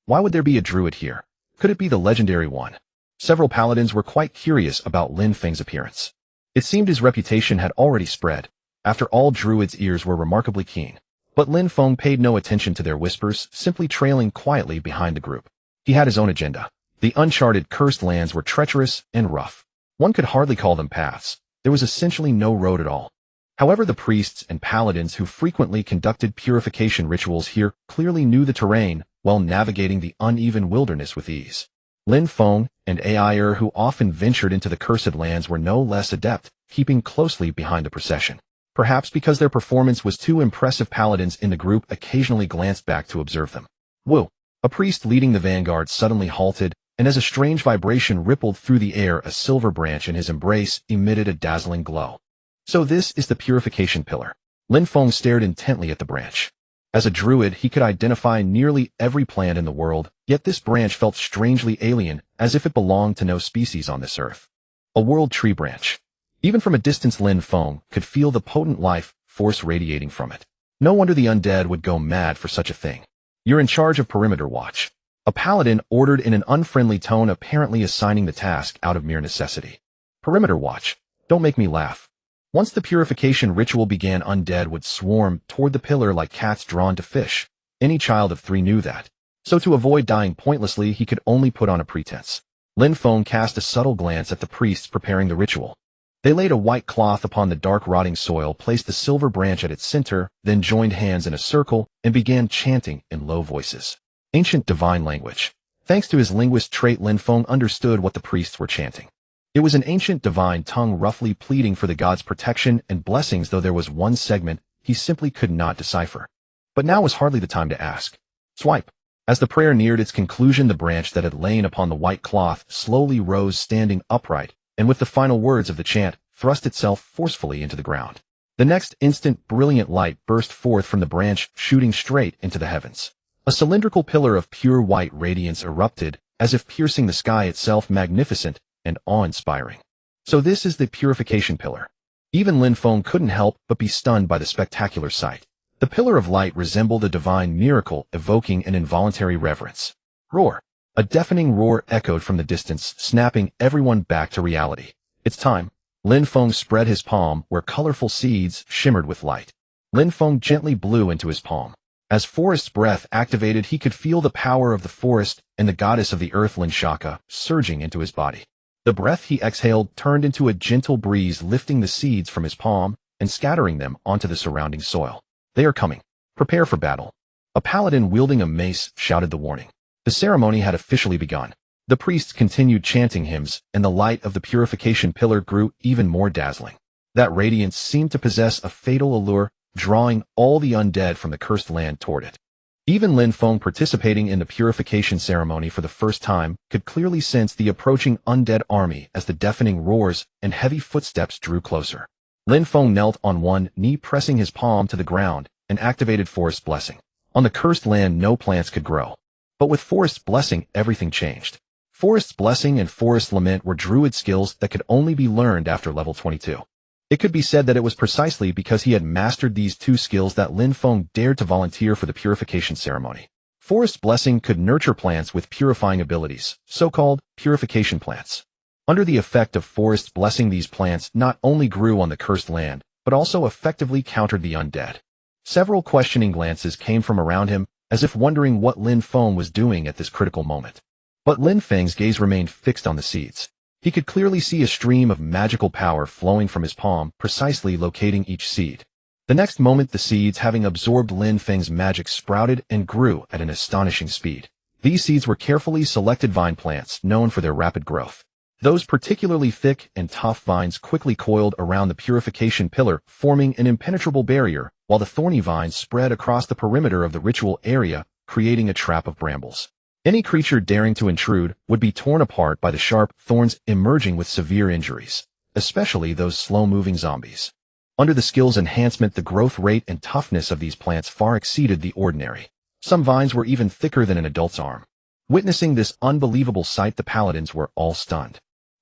Why would there be a druid here? Could it be the legendary one? Several paladins were quite curious about Lin Feng's appearance. It seemed his reputation had already spread. After all, druids' ears were remarkably keen. But Lin Feng paid no attention to their whispers, simply trailing quietly behind the group. He had his own agenda. The uncharted cursed lands were treacherous and rough. One could hardly call them paths. There was essentially no road at all. However, the priests and paladins who frequently conducted purification rituals here clearly knew the terrain while navigating the uneven wilderness with ease. Lin Feng and Ai, who often ventured into the cursed lands, were no less adept, keeping closely behind the procession. Perhaps because their performance was too impressive, paladins in the group occasionally glanced back to observe them. Whoa! A priest leading the vanguard suddenly halted, and as a strange vibration rippled through the air, a silver branch in his embrace emitted a dazzling glow. So this is the purification pillar. Lin Feng stared intently at the branch. As a druid, he could identify nearly every plant in the world, yet this branch felt strangely alien, as if it belonged to no species on this earth. A world tree branch. Even from a distance, Lin Feng could feel the potent life force radiating from it. No wonder the undead would go mad for such a thing. You're in charge of perimeter watch. A paladin ordered in an unfriendly tone, apparently assigning the task out of mere necessity. Perimeter watch. Don't make me laugh. Once the purification ritual began, undead would swarm toward the pillar like cats drawn to fish. Any child of 3 knew that. So to avoid dying pointlessly, he could only put on a pretense. Lin Feng cast a subtle glance at the priests preparing the ritual. They laid a white cloth upon the dark rotting soil, placed the silver branch at its center, then joined hands in a circle and began chanting in low voices. Ancient divine language. Thanks to his linguist trait, Lin Feng understood what the priests were chanting. It was an ancient divine tongue roughly pleading for the gods' protection and blessings, though there was one segment he simply could not decipher. But now was hardly the time to ask. Swipe. As the prayer neared its conclusion, the branch that had lain upon the white cloth slowly rose, standing upright, and with the final words of the chant, thrust itself forcefully into the ground. The next instant, brilliant light burst forth from the branch, shooting straight into the heavens. A cylindrical pillar of pure white radiance erupted, as if piercing the sky itself, magnificent and awe-inspiring. So this is the purification pillar. Even Lin Feng couldn't help but be stunned by the spectacular sight. The pillar of light resembled a divine miracle, evoking an involuntary reverence. Roar! A deafening roar echoed from the distance, snapping everyone back to reality. It's time. Lin Feng spread his palm, where colorful seeds shimmered with light. Lin Feng gently blew into his palm. As forest's breath activated, he could feel the power of the forest and the goddess of the earth, Lin Shaka, surging into his body. The breath he exhaled turned into a gentle breeze, lifting the seeds from his palm and scattering them onto the surrounding soil. They are coming. Prepare for battle. A paladin wielding a mace shouted the warning. The ceremony had officially begun. The priests continued chanting hymns, and the light of the purification pillar grew even more dazzling. That radiance seemed to possess a fatal allure, drawing all the undead from the cursed land toward it. Even Lin Feng, participating in the purification ceremony for the first time, could clearly sense the approaching undead army as the deafening roars and heavy footsteps drew closer. Lin Feng knelt on one knee, pressing his palm to the ground, and activated Forest Blessing. On the cursed land, no plants could grow. But with Forest's Blessing, everything changed. Forest's Blessing and Forest Lament were druid skills that could only be learned after level 22. It could be said that it was precisely because he had mastered these 2 skills that Lin Feng dared to volunteer for the purification ceremony. Forest Blessing could nurture plants with purifying abilities, so-called purification plants. Under the effect of forests blessing, these plants not only grew on the cursed land, but also effectively countered the undead. Several questioning glances came from around him, as if wondering what Lin Feng was doing at this critical moment. But Lin Feng's gaze remained fixed on the seeds. He could clearly see a stream of magical power flowing from his palm, precisely locating each seed. The next moment, the seeds, having absorbed Lin Feng's magic, sprouted and grew at an astonishing speed. These seeds were carefully selected vine plants, known for their rapid growth. Those particularly thick and tough vines quickly coiled around the purification pillar, forming an impenetrable barrier, while the thorny vines spread across the perimeter of the ritual area, creating a trap of brambles. Any creature daring to intrude would be torn apart by the sharp thorns, emerging with severe injuries, especially those slow-moving zombies. Under the skills enhancement, the growth rate and toughness of these plants far exceeded the ordinary. Some vines were even thicker than an adult's arm. Witnessing this unbelievable sight, the paladins were all stunned.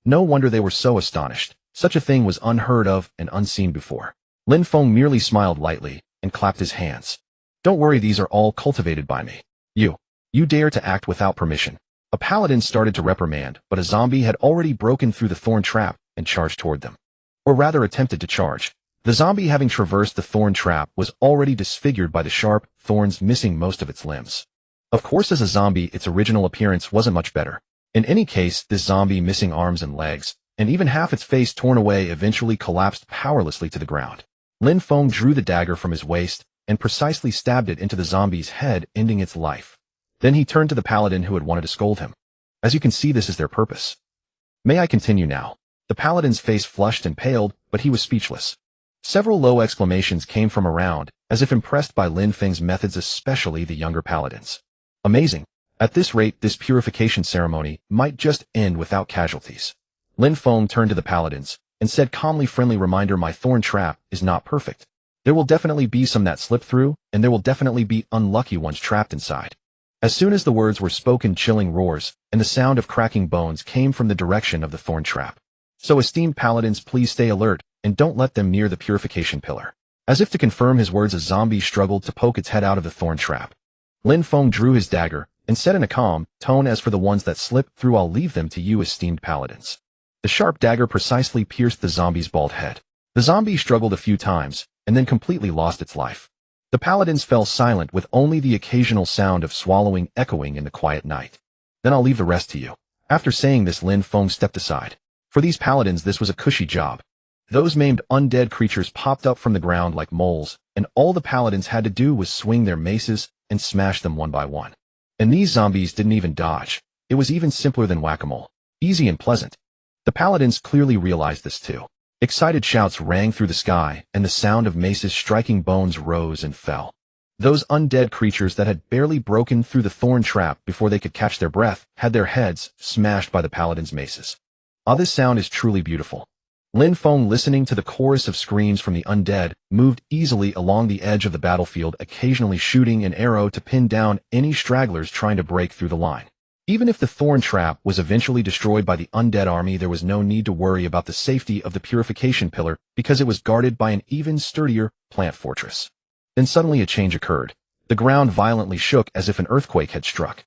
No wonder they were so astonished. Such a thing was unheard of and unseen before. Lin Feng merely smiled lightly and clapped his hands. "Don't worry, these are all cultivated by me. You dare to act without permission." A paladin started to reprimand, but a zombie had already broken through the thorn trap and charged toward them. Or rather, attempted to charge. The zombie, having traversed the thorn trap, was already disfigured by the sharp thorns, missing most of its limbs. Of course, as a zombie, its original appearance wasn't much better. In any case, this zombie, missing arms and legs, and even half its face torn away, eventually collapsed powerlessly to the ground. Lin Feng drew the dagger from his waist and precisely stabbed it into the zombie's head, ending its life. Then he turned to the paladin who had wanted to scold him. "As you can see, this is their purpose. May I continue now?" The paladin's face flushed and paled, but he was speechless. Several low exclamations came from around, as if impressed by Lin Feng's methods, especially the younger paladins. Amazing. At this rate, this purification ceremony might just end without casualties. Lin Feng turned to the paladins and said calmly, "Friendly reminder, my thorn trap is not perfect. There will definitely be some that slip through, and there will definitely be unlucky ones trapped inside." As soon as the words were spoken, chilling roars and the sound of cracking bones came from the direction of the thorn trap. "So, esteemed paladins, please stay alert and don't let them near the purification pillar." As if to confirm his words, a zombie struggled to poke its head out of the thorn trap. Lin Feng drew his dagger and said in a calm tone, "As for the ones that slip through, I'll leave them to you, esteemed paladins." The sharp dagger precisely pierced the zombie's bald head. The zombie struggled a few times and then completely lost its life. The paladins fell silent, with only the occasional sound of swallowing echoing in the quiet night. "Then I'll leave the rest to you." After saying this, Lin Feng stepped aside. For these paladins, this was a cushy job. Those maimed undead creatures popped up from the ground like moles, and all the paladins had to do was swing their maces and smash them one by one. And these zombies didn't even dodge. It was even simpler than whack-a-mole. Easy and pleasant. The paladins clearly realized this too. Excited shouts rang through the sky, and the sound of maces striking bones rose and fell. Those undead creatures that had barely broken through the thorn trap before they could catch their breath had their heads smashed by the paladins' maces. Ah, this sound is truly beautiful. Lin Feng, listening to the chorus of screams from the undead, moved easily along the edge of the battlefield, occasionally shooting an arrow to pin down any stragglers trying to break through the line. Even if the thorn trap was eventually destroyed by the undead army, there was no need to worry about the safety of the purification pillar, because it was guarded by an even sturdier plant fortress. Then suddenly a change occurred. The ground violently shook as if an earthquake had struck.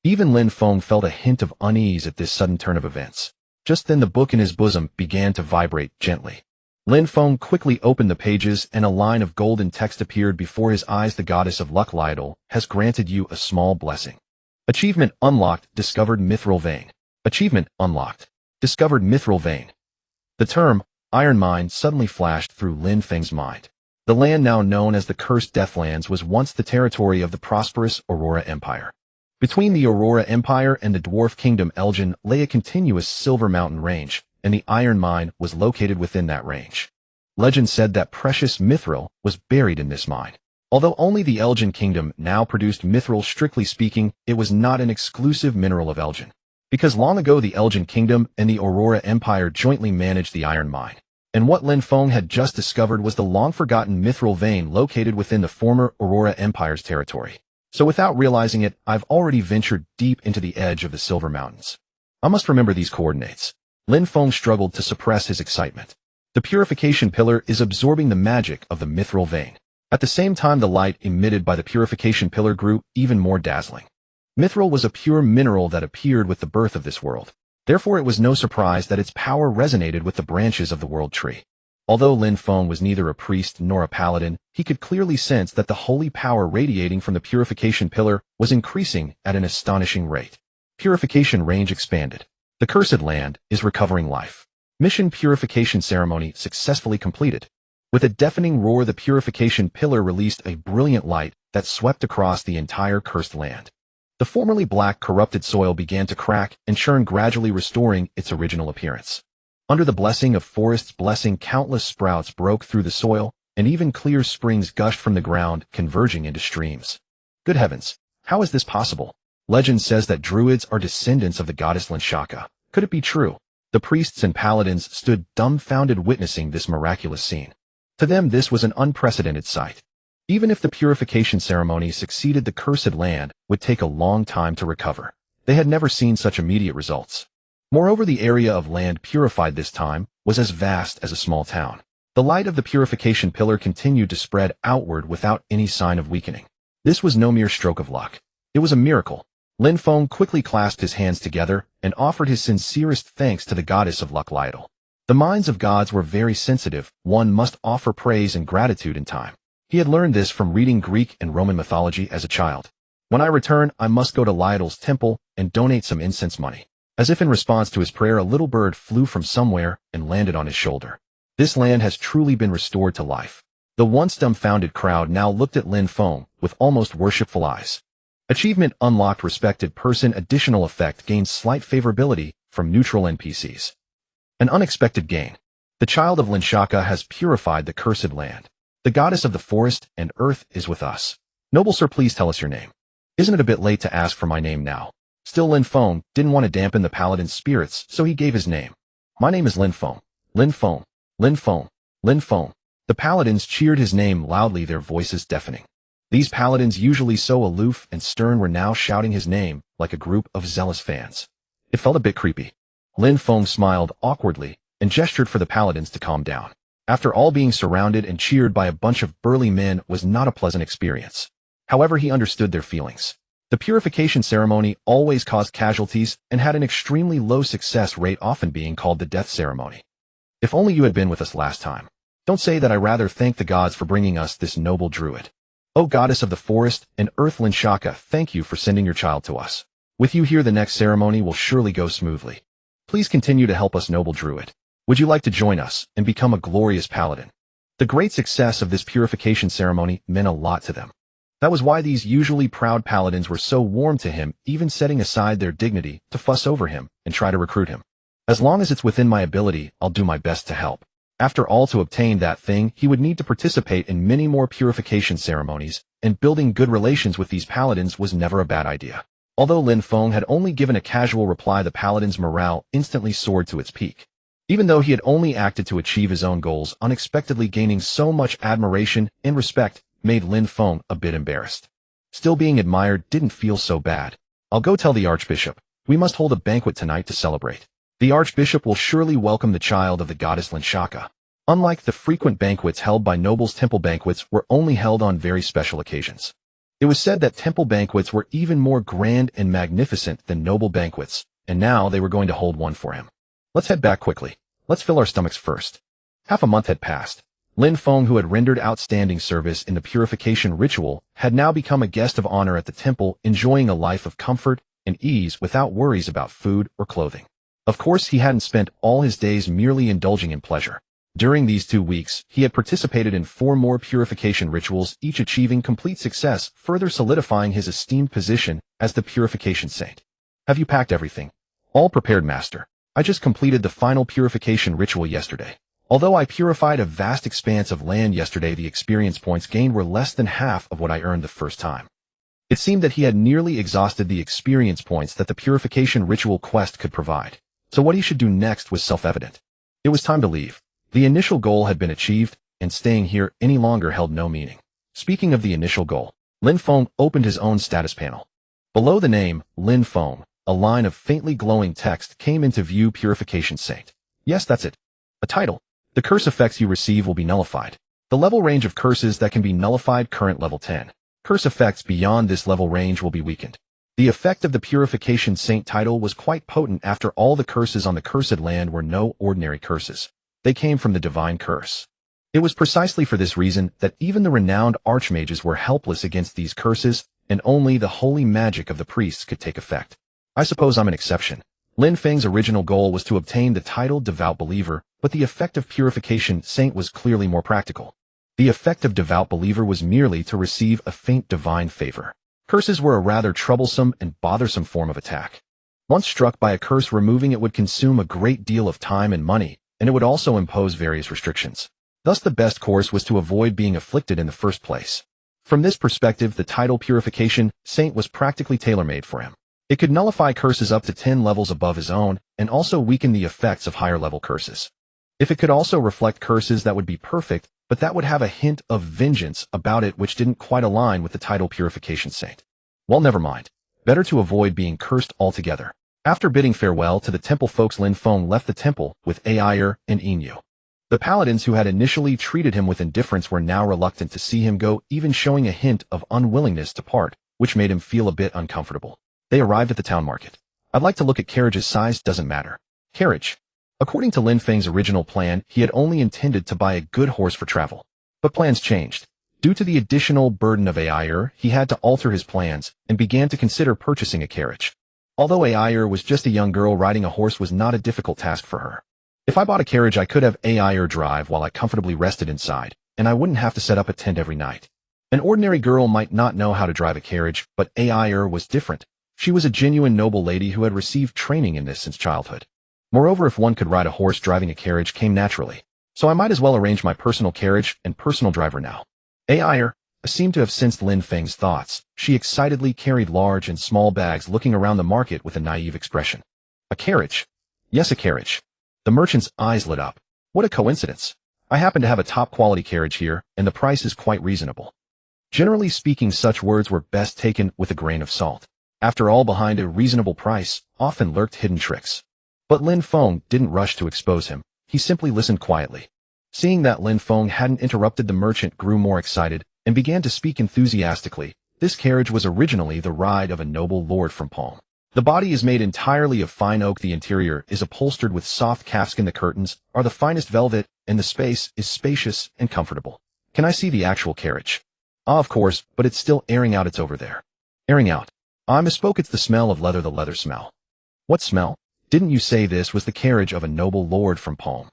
Even Lin Feng felt a hint of unease at this sudden turn of events. Just then the book in his bosom began to vibrate gently. Lin Feng quickly opened the pages, and a line of golden text appeared before his eyes. "The goddess of luck, Lyodel, has granted you a small blessing. Achievement unlocked, discovered mithril vein. Achievement unlocked, discovered mithril vein." The term Iron Mine suddenly flashed through Lin Feng's mind. The land now known as the Cursed Deathlands was once the territory of the prosperous Aurora Empire. Between the Aurora Empire and the Dwarf Kingdom Elgin lay a continuous silver mountain range, and the Iron Mine was located within that range. Legend said that precious mithril was buried in this mine. Although only the Elgin Kingdom now produced mithril, strictly speaking, it was not an exclusive mineral of Elgin, because long ago the Elgin Kingdom and the Aurora Empire jointly managed the iron mine. And what Lin Feng had just discovered was the long-forgotten mithril vein located within the former Aurora Empire's territory. So without realizing it, I've already ventured deep into the edge of the Silver Mountains. I must remember these coordinates. Lin Feng struggled to suppress his excitement. The purification pillar is absorbing the magic of the mithril vein. At the same time, the light emitted by the purification pillar grew even more dazzling. Mithril was a pure mineral that appeared with the birth of this world. Therefore it was no surprise that its power resonated with the branches of the world tree. Although Lin Feng was neither a priest nor a paladin, he could clearly sense that the holy power radiating from the purification pillar was increasing at an astonishing rate. Purification range expanded. The cursed land is recovering life. Mission purification ceremony successfully completed. With a deafening roar, the purification pillar released a brilliant light that swept across the entire cursed land. The formerly black, corrupted soil began to crack and churn, gradually restoring its original appearance. Under the blessing of forest's blessing, countless sprouts broke through the soil, and even clear springs gushed from the ground, converging into streams. Good heavens, how is this possible? Legend says that Druids are descendants of the goddess Lin Feng. Could it be true? The priests and paladins stood dumbfounded, witnessing this miraculous scene. To them, this was an unprecedented sight. Even if the purification ceremony succeeded, the cursed land would take a long time to recover. They had never seen such immediate results. Moreover, the area of land purified this time was as vast as a small town. The light of the purification pillar continued to spread outward without any sign of weakening. This was no mere stroke of luck. It was a miracle. Lin Feng quickly clasped his hands together and offered his sincerest thanks to the goddess of luck, Lytle. The minds of gods were very sensitive. One must offer praise and gratitude in time. He had learned this from reading Greek and Roman mythology as a child. When I return, I must go to Lytle's temple and donate some incense money. As if in response to his prayer, a little bird flew from somewhere and landed on his shoulder. This land has truly been restored to life. The once dumbfounded crowd now looked at Lin Feng with almost worshipful eyes. Achievement unlocked. Respected person. Additional effect gains slight favorability from neutral NPCs. An unexpected gain. The child of Lin Feng has purified the cursed land. The goddess of the forest and earth is with us. Noble sir, please tell us your name. Isn't it a bit late to ask for my name now? Still, Lin Feng didn't want to dampen the paladin's spirits, so he gave his name. My name is Lin Feng. Lin Feng. Lin Feng. Lin Feng. The paladins cheered his name loudly, their voices deafening. These paladins, usually so aloof and stern, were now shouting his name like a group of zealous fans. It felt a bit creepy. Lin Feng smiled awkwardly and gestured for the paladins to calm down. After all, being surrounded and cheered by a bunch of burly men was not a pleasant experience. However, he understood their feelings. The purification ceremony always caused casualties and had an extremely low success rate, often being called the death ceremony. If only you had been with us last time. Don't say that. I rather thank the gods for bringing us this noble druid. O goddess of the forest and earth, Lin Feng, thank you for sending your child to us. With you here, the next ceremony will surely go smoothly. Please continue to help us, noble druid. Would you like to join us and become a glorious paladin? The great success of this purification ceremony meant a lot to them. That was why these usually proud paladins were so warm to him, even setting aside their dignity to fuss over him and try to recruit him. As long as it's within my ability, I'll do my best to help. After all, to obtain that thing, he would need to participate in many more purification ceremonies, and building good relations with these paladins was never a bad idea. Although Lin Feng had only given a casual reply, the paladin's morale instantly soared to its peak. Even though he had only acted to achieve his own goals, unexpectedly gaining so much admiration and respect made Lin Feng a bit embarrassed. Still, being admired didn't feel so bad. I'll go tell the archbishop. We must hold a banquet tonight to celebrate. The archbishop will surely welcome the child of the goddess Lin Feng. Unlike the frequent banquets held by nobles, temple banquets were only held on very special occasions. It was said that temple banquets were even more grand and magnificent than noble banquets, and now they were going to hold one for him. Let's head back quickly. Let's fill our stomachs first. Half a month had passed. Lin Feng, who had rendered outstanding service in the purification ritual, had now become a guest of honor at the temple, enjoying a life of comfort and ease without worries about food or clothing. Of course, he hadn't spent all his days merely indulging in pleasure. During these 2 weeks, he had participated in 4 more purification rituals, each achieving complete success, further solidifying his esteemed position as the purification saint. Have you packed everything? All prepared, master. I just completed the final purification ritual yesterday. Although I purified a vast expanse of land yesterday, the experience points gained were less than half of what I earned the first time. It seemed that he had nearly exhausted the experience points that the purification ritual quest could provide. So what he should do next was self-evident. It was time to leave. The initial goal had been achieved, and staying here any longer held no meaning. Speaking of the initial goal, Lin Feng opened his own status panel. Below the name, Lin Feng, a line of faintly glowing text came into view: Purification Saint. Yes, that's it. A title. The curse effects you receive will be nullified. The level range of curses that can be nullified: current level 10. Curse effects beyond this level range will be weakened. The effect of the Purification Saint title was quite potent after all the curses on the cursed land were no ordinary curses. They came from the divine curse. It was precisely for this reason that even the renowned archmages were helpless against these curses, and only the holy magic of the priests could take effect. I suppose I'm an exception. Lin Feng's original goal was to obtain the title Devout Believer, but the effect of Purification Saint was clearly more practical. The effect of Devout Believer was merely to receive a faint divine favor. Curses were a rather troublesome and bothersome form of attack. Once struck by a curse, removing it would consume a great deal of time and money, and it would also impose various restrictions. Thus the best course was to avoid being afflicted in the first place. From this perspective, the title Purification Saint was practically tailor-made for him. It could nullify curses up to 10 levels above his own, and also weaken the effects of higher-level curses. If it could also reflect curses, that would be perfect, but that would have a hint of vengeance about it which didn't quite align with the title Purification Saint. Well, never mind. Better to avoid being cursed altogether. After bidding farewell to the temple folks, Lin Feng left the temple with Air and Inu. The paladins who had initially treated him with indifference were now reluctant to see him go, even showing a hint of unwillingness to part, which made him feel a bit uncomfortable. They arrived at the town market. I'd like to look at carriages. Size doesn't matter. Carriage. According to Lin Feng's original plan, he had only intended to buy a good horse for travel. But plans changed. Due to the additional burden of Air, he had to alter his plans and began to consider purchasing a carriage. Although Air was just a young girl, riding a horse was not a difficult task for her. If I bought a carriage, I could have Air drive while I comfortably rested inside, and I wouldn't have to set up a tent every night. An ordinary girl might not know how to drive a carriage, but Air was different. She was a genuine noble lady who had received training in this since childhood. Moreover, if one could ride a horse, driving a carriage came naturally. So I might as well arrange my personal carriage and personal driver now. Air seemed to have sensed Lin Feng's thoughts. She excitedly carried large and small bags, looking around the market with a naive expression. A carriage? Yes, a carriage. The merchant's eyes lit up. What a coincidence. I happen to have a top-quality carriage here, and the price is quite reasonable. Generally speaking, such words were best taken with a grain of salt. After all, behind a reasonable price often lurked hidden tricks. But Lin Feng didn't rush to expose him. He simply listened quietly. Seeing that Lin Feng hadn't interrupted, the merchant grew more excited and began to speak enthusiastically. This carriage was originally the ride of a noble lord from Palm. The body is made entirely of fine oak. The interior is upholstered with soft calfskin. The curtains are the finest velvet, and the space is spacious and comfortable. Can I see the actual carriage? Ah, of course, but it's still airing out. It's over there. Airing out. I misspoke. It's the smell of leather. The leather smell. What smell? Didn't you say this was the carriage of a noble lord from Palm?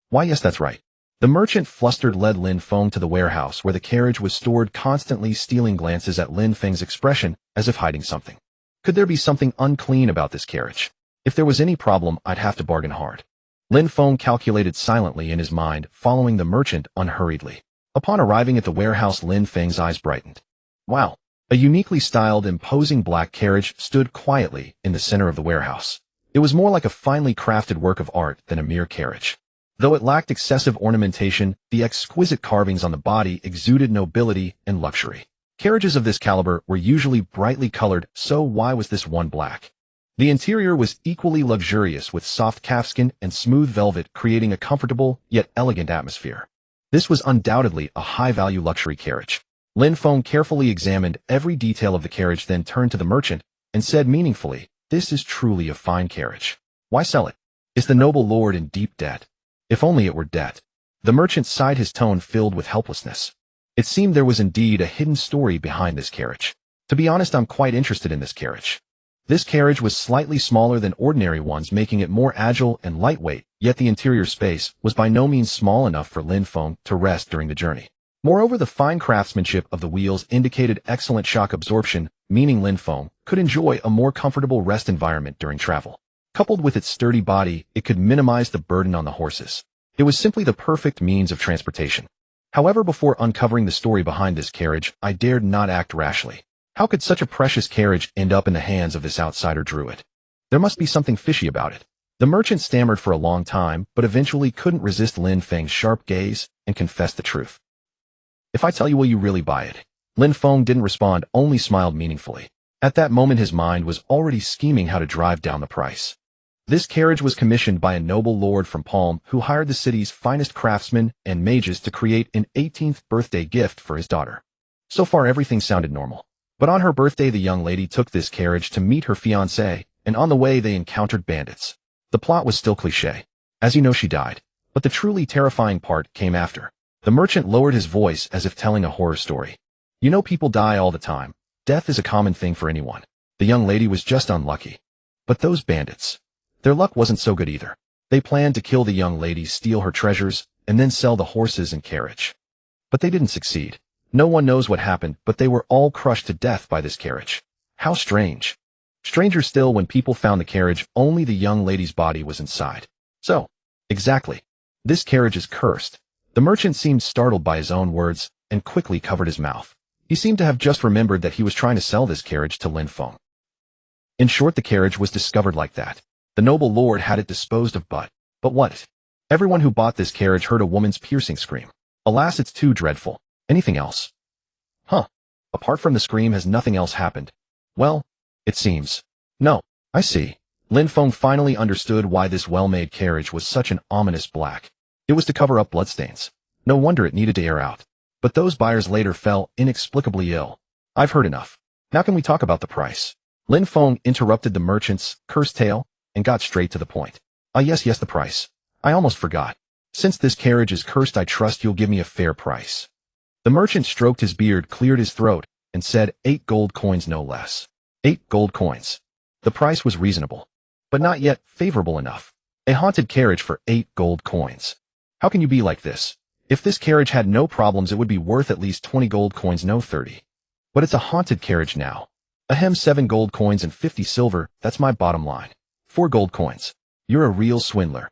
Why, yes, that's right. The merchant, flustered, led Lin Feng to the warehouse where the carriage was stored, constantly stealing glances at Lin Feng's expression as if hiding something. Could there be something unclean about this carriage? If there was any problem, I'd have to bargain hard. Lin Feng calculated silently in his mind, following the merchant unhurriedly. Upon arriving at the warehouse, Lin Feng's eyes brightened. Wow! A uniquely styled, imposing black carriage stood quietly in the center of the warehouse. It was more like a finely crafted work of art than a mere carriage. Though it lacked excessive ornamentation, the exquisite carvings on the body exuded nobility and luxury. Carriages of this caliber were usually brightly colored, so why was this one black? The interior was equally luxurious, with soft calfskin and smooth velvet, creating a comfortable yet elegant atmosphere. This was undoubtedly a high-value luxury carriage. Lin Feng carefully examined every detail of the carriage, then turned to the merchant and said meaningfully, "This is truly a fine carriage. Why sell it? Is the noble lord in deep debt? If only it were debt." The merchant sighed, his tone filled with helplessness. It seemed there was indeed a hidden story behind this carriage. To be honest, I'm quite interested in this carriage. This carriage was slightly smaller than ordinary ones, making it more agile and lightweight, yet the interior space was by no means small enough for Lin Feng to rest during the journey. Moreover, the fine craftsmanship of the wheels indicated excellent shock absorption, meaning Lin Feng could enjoy a more comfortable rest environment during travel. Coupled with its sturdy body, it could minimize the burden on the horses. It was simply the perfect means of transportation. However, before uncovering the story behind this carriage, I dared not act rashly. How could such a precious carriage end up in the hands of this outsider Druid? There must be something fishy about it. The merchant stammered for a long time, but eventually couldn't resist Lin Feng's sharp gaze and confessed the truth. "If I tell you, will you really buy it?" Lin Feng didn't respond, only smiled meaningfully. At that moment, his mind was already scheming how to drive down the price. This carriage was commissioned by a noble lord from Palm who hired the city's finest craftsmen and mages to create an 18th birthday gift for his daughter. So far, everything sounded normal. But on her birthday the young lady took this carriage to meet her fiancé, and on the way they encountered bandits. The plot was still cliché. As you know, she died. But the truly terrifying part came after. The merchant lowered his voice as if telling a horror story. You know, people die all the time. Death is a common thing for anyone. The young lady was just unlucky. But those bandits. Their luck wasn't so good either. They planned to kill the young lady, steal her treasures, and then sell the horses and carriage. But they didn't succeed. No one knows what happened, but they were all crushed to death by this carriage. How strange. Stranger still, when people found the carriage, only the young lady's body was inside. So, exactly. This carriage is cursed. The merchant seemed startled by his own words, and quickly covered his mouth. He seemed to have just remembered that he was trying to sell this carriage to Lin Feng. In short, the carriage was discovered like that. The noble lord had it disposed of, but what? Everyone who bought this carriage heard a woman's piercing scream. Alas, it's too dreadful. Anything else? Huh. Apart from the scream, has nothing else happened? Well, it seems. No. I see. Lin Feng finally understood why this well-made carriage was such an ominous black. It was to cover up bloodstains. No wonder it needed to air out. But those buyers later fell inexplicably ill. I've heard enough. Now can we talk about the price? Lin Feng interrupted the merchant's cursed tale and got straight to the point. Yes, the price. I almost forgot. Since this carriage is cursed, I trust you'll give me a fair price. The merchant stroked his beard, cleared his throat, and said 8 gold coins, no less. 8 gold coins. The price was reasonable, but not yet favorable enough. A haunted carriage for 8 gold coins. How can you be like this? If this carriage had no problems, it would be worth at least 20 gold coins, no 30. But it's a haunted carriage now. 7 gold coins and 50 silver, that's my bottom line. 4 gold coins. You're a real swindler.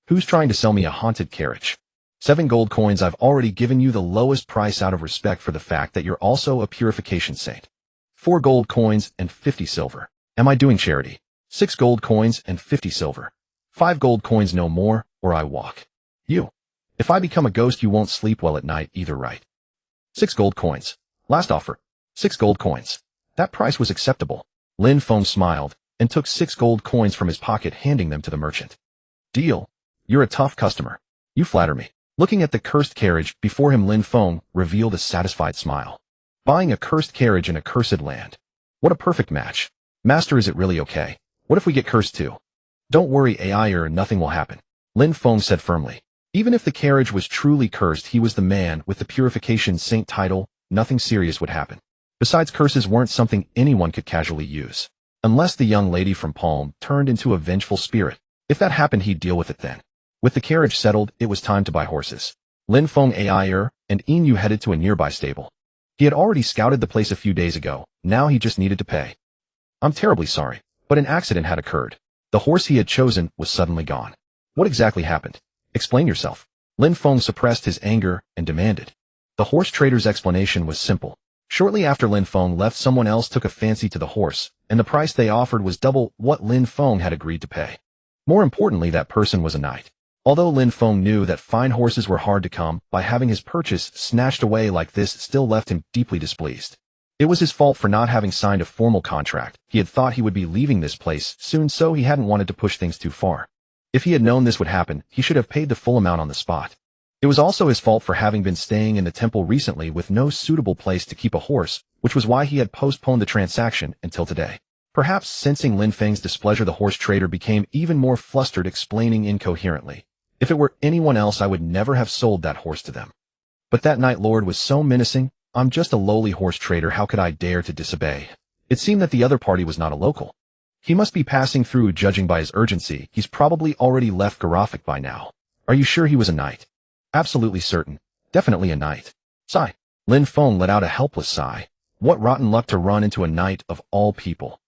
Who's trying to sell me a haunted carriage? 7 gold coins. I've already given you the lowest price out of respect for the fact that you're also a purification saint. 4 gold coins and 50 silver. Am I doing charity? 6 gold coins and 50 silver. 5 gold coins, no more, or I walk. You. If I become a ghost, you won't sleep well at night either, right? 6 gold coins. Last offer. 6 gold coins. That price was acceptable. Lin Feng smiled and took 6 gold coins from his pocket, handing them to the merchant. Deal. You're a tough customer. You flatter me. Looking at the cursed carriage before him, Lin Feng revealed a satisfied smile. Buying a cursed carriage in a cursed land. What a perfect match. Master, is it really okay? What if we get cursed too? Don't worry, AI, or nothing will happen. Lin Feng said firmly. Even if the carriage was truly cursed, he was the man with the purification saint title. Nothing serious would happen. Besides, curses weren't something anyone could casually use. Unless the young lady from Palm turned into a vengeful spirit. If that happened, he'd deal with it then. With the carriage settled, it was time to buy horses. Lin Feng, AI, and Inu headed to a nearby stable. He had already scouted the place a few days ago. Now he just needed to pay. I'm terribly sorry, but an accident had occurred. The horse he had chosen was suddenly gone. What exactly happened? Explain yourself. Lin Feng suppressed his anger and demanded. The horse trader's explanation was simple. Shortly after Lin Feng left, someone else took a fancy to the horse, and the price they offered was double what Lin Feng had agreed to pay. More importantly, that person was a knight. Although Lin Feng knew that fine horses were hard to come by, having his purchase snatched away like this still left him deeply displeased. It was his fault for not having signed a formal contract. He had thought he would be leaving this place soon, so he hadn't wanted to push things too far. If he had known this would happen, he should have paid the full amount on the spot. It was also his fault for having been staying in the temple recently with no suitable place to keep a horse, which was why he had postponed the transaction until today. Perhaps sensing Lin Feng's displeasure, the horse trader became even more flustered, explaining incoherently. If it were anyone else, I would never have sold that horse to them. But that Night Lord was so menacing. I'm just a lowly horse trader. How could I dare to disobey? It seemed that the other party was not a local. He must be passing through. Judging by his urgency, he's probably already left Garofik by now. Are you sure he was a knight? Absolutely certain. Definitely a knight. Sigh. Lin Feng let out a helpless sigh. What rotten luck to run into a knight of all people.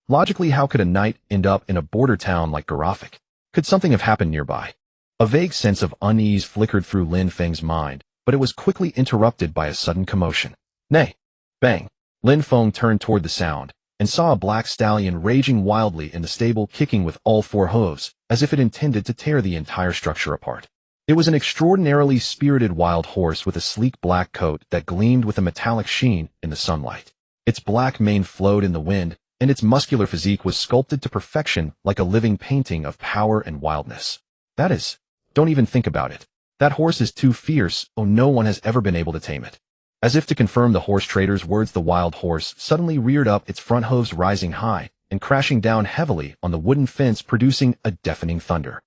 Logically, how could a knight end up in a border town like Garofik? Could something have happened nearby? A vague sense of unease flickered through Lin Feng's mind, but it was quickly interrupted by a sudden commotion. Nay! Bang! Lin Feng turned toward the sound, and saw a black stallion raging wildly in the stable, kicking with all 4 hooves, as if it intended to tear the entire structure apart. It was an extraordinarily spirited wild horse with a sleek black coat that gleamed with a metallic sheen in the sunlight. Its black mane flowed in the wind, and its muscular physique was sculpted to perfection like a living painting of power and wildness. That is, don't even think about it. That horse is too fierce. Oh, no one has ever been able to tame it. As if to confirm the horse trader's words, the wild horse suddenly reared up, its front hooves rising high and crashing down heavily on the wooden fence, producing a deafening thunder.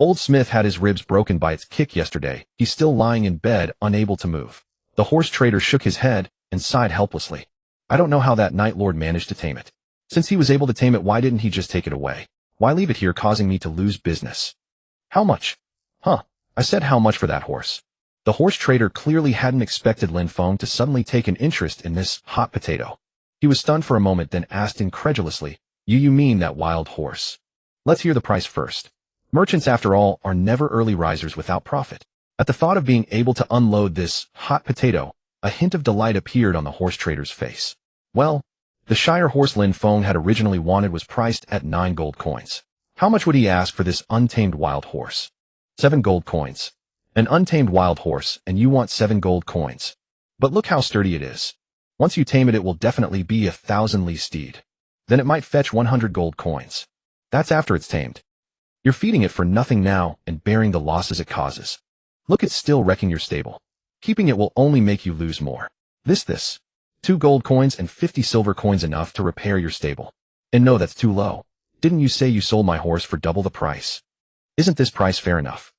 Old Smith had his ribs broken by its kick yesterday. He's still lying in bed, unable to move. The horse trader shook his head and sighed helplessly. I don't know how that Night Lord managed to tame it. Since he was able to tame it, why didn't he just take it away? Why leave it here, causing me to lose business? How much? Huh. I said how much for that horse? The horse trader clearly hadn't expected Lin Feng to suddenly take an interest in this hot potato. He was stunned for a moment, then asked incredulously, You mean that wild horse? Let's hear the price first. Merchants, after all, are never early risers without profit. At the thought of being able to unload this hot potato, a hint of delight appeared on the horse trader's face. Well, the Shire horse Lin Feng had originally wanted was priced at 9 gold coins. How much would he ask for this untamed wild horse? 7 gold coins. An untamed wild horse, and you want 7 gold coins. But look how sturdy it is. Once you tame it, it will definitely be a 1,000-li steed. Then it might fetch 100 gold coins. That's after it's tamed. You're feeding it for nothing now and bearing the losses it causes. Look, it's still wrecking your stable. Keeping it will only make you lose more. This. 2 gold coins and 50 silver coins enough to repair your stable. And no, that's too low. Didn't you say you sold my horse for double the price? Isn't this price fair enough?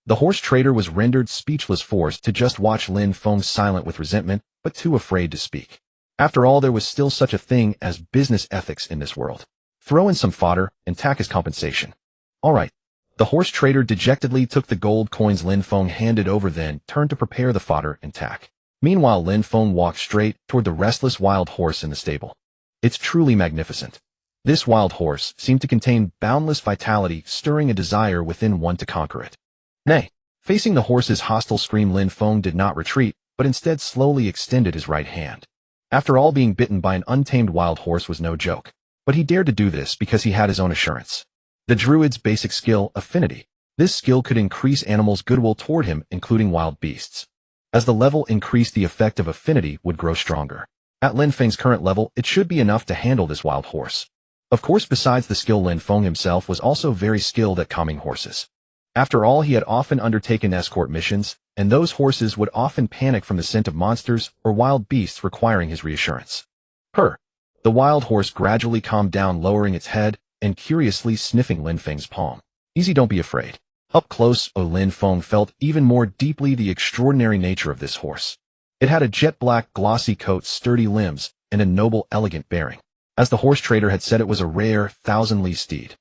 The horse trader was rendered speechless, forced to just watch Lin Feng, silent with resentment, but too afraid to speak. After all, there was still such a thing as business ethics in this world. Throw in some fodder and tack as compensation. All right. The horse trader dejectedly took the gold coins Lin Feng handed over, then turned to prepare the fodder and tack. Meanwhile, Lin Feng walked straight toward the restless wild horse in the stable. It's truly magnificent. This wild horse seemed to contain boundless vitality, stirring a desire within one to conquer it. Nay, facing the horse's hostile scream, Lin Feng did not retreat, but instead slowly extended his right hand. After all, being bitten by an untamed wild horse was no joke. But he dared to do this because he had his own assurance. The Druid's basic skill, affinity. This skill could increase animals' goodwill toward him, including wild beasts. As the level increased, the effect of affinity would grow stronger. At Lin Feng's current level, it should be enough to handle this wild horse. Of course, besides the skill, Lin Feng himself was also very skilled at calming horses. After all, he had often undertaken escort missions, and those horses would often panic from the scent of monsters or wild beasts, requiring his reassurance. Purr. The wild horse gradually calmed down, lowering its head and curiously sniffing Lin Feng's palm. Easy, don't be afraid. Up close, Lin Feng felt even more deeply the extraordinary nature of this horse. It had a jet-black, glossy coat, sturdy limbs, and a noble, elegant bearing. As the horse trader had said, it was a rare, 1,000-li steed.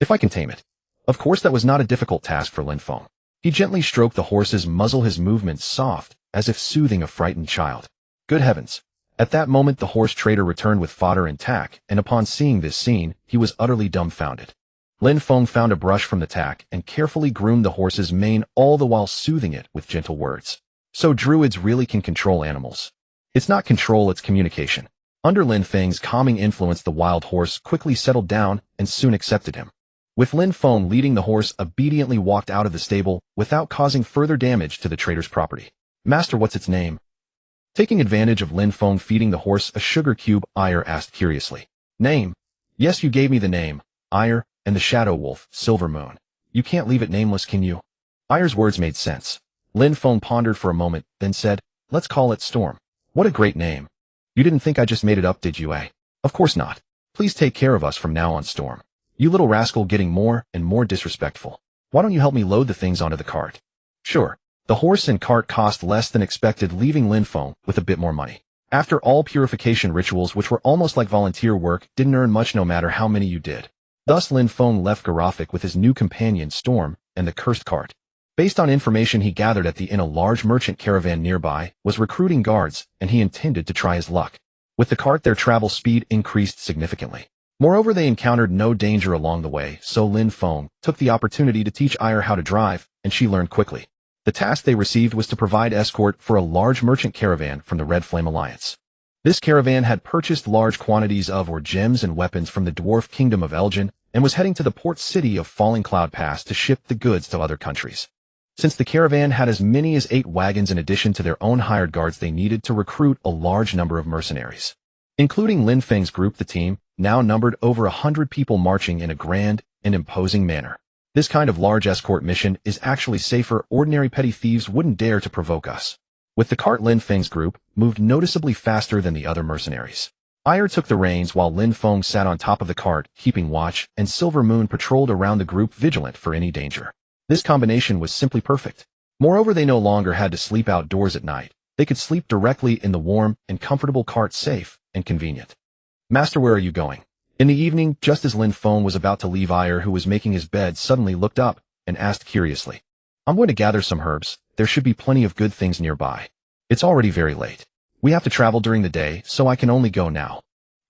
If I can tame it. Of course, that was not a difficult task for Lin Feng. He gently stroked the horse's muzzle, his movements soft, as if soothing a frightened child. Good heavens! At that moment, the horse trader returned with fodder and tack, and upon seeing this scene, he was utterly dumbfounded. Lin Feng found a brush from the tack and carefully groomed the horse's mane, all the while soothing it with gentle words. So Druids really can control animals. It's not control, it's communication. Under Lin Feng's calming influence, the wild horse quickly settled down and soon accepted him. With Lin Feng leading, the horse obediently walked out of the stable without causing further damage to the trader's property. Master, what's its name? Taking advantage of Lin Feng feeding the horse a sugar cube, Ire asked curiously. Name? Yes, you gave me the name, Ire, and the shadow wolf, Silver Moon. You can't leave it nameless, can you? Ire's words made sense. Lin Feng pondered for a moment, then said, Let's call it Storm. What a great name. You didn't think I just made it up, did you, eh? Of course not. Please take care of us from now on, Storm. You little rascal, getting more and more disrespectful. Why don't you help me load the things onto the cart? Sure. The horse and cart cost less than expected, leaving Lin Feng with a bit more money. After all, purification rituals, which were almost like volunteer work, didn't earn much no matter how many you did. Thus, Lin Feng left Garothic with his new companion, Storm, and the cursed cart. Based on information he gathered at the inn, a large merchant caravan nearby was recruiting guards, and he intended to try his luck. With the cart, their travel speed increased significantly. Moreover, they encountered no danger along the way, so Lin Feng took the opportunity to teach Ire how to drive, and she learned quickly. The task they received was to provide escort for a large merchant caravan from the Red Flame Alliance. This caravan had purchased large quantities of gems and weapons from the dwarf kingdom of Elgin, and was heading to the port city of Falling Cloud Pass to ship the goods to other countries. Since the caravan had as many as 8 wagons in addition to their own hired guards, they needed to recruit a large number of mercenaries. Including Lin Feng's group, the team now numbered over 100 people, marching in a grand and imposing manner. This kind of large escort mission is actually safer. Ordinary petty thieves wouldn't dare to provoke us. With the cart, Lin Feng's group moved noticeably faster than the other mercenaries. Ire took the reins while Lin Feng sat on top of the cart, keeping watch, and Silver Moon patrolled around the group, vigilant for any danger. This combination was simply perfect. Moreover, they no longer had to sleep outdoors at night. They could sleep directly in the warm and comfortable cart, safe and convenient. Master, where are you going? In the evening, just as Lin Feng was about to leave, Ire, who was making his bed, suddenly looked up and asked curiously, I'm going to gather some herbs. There should be plenty of good things nearby. It's already very late. We have to travel during the day, so I can only go now.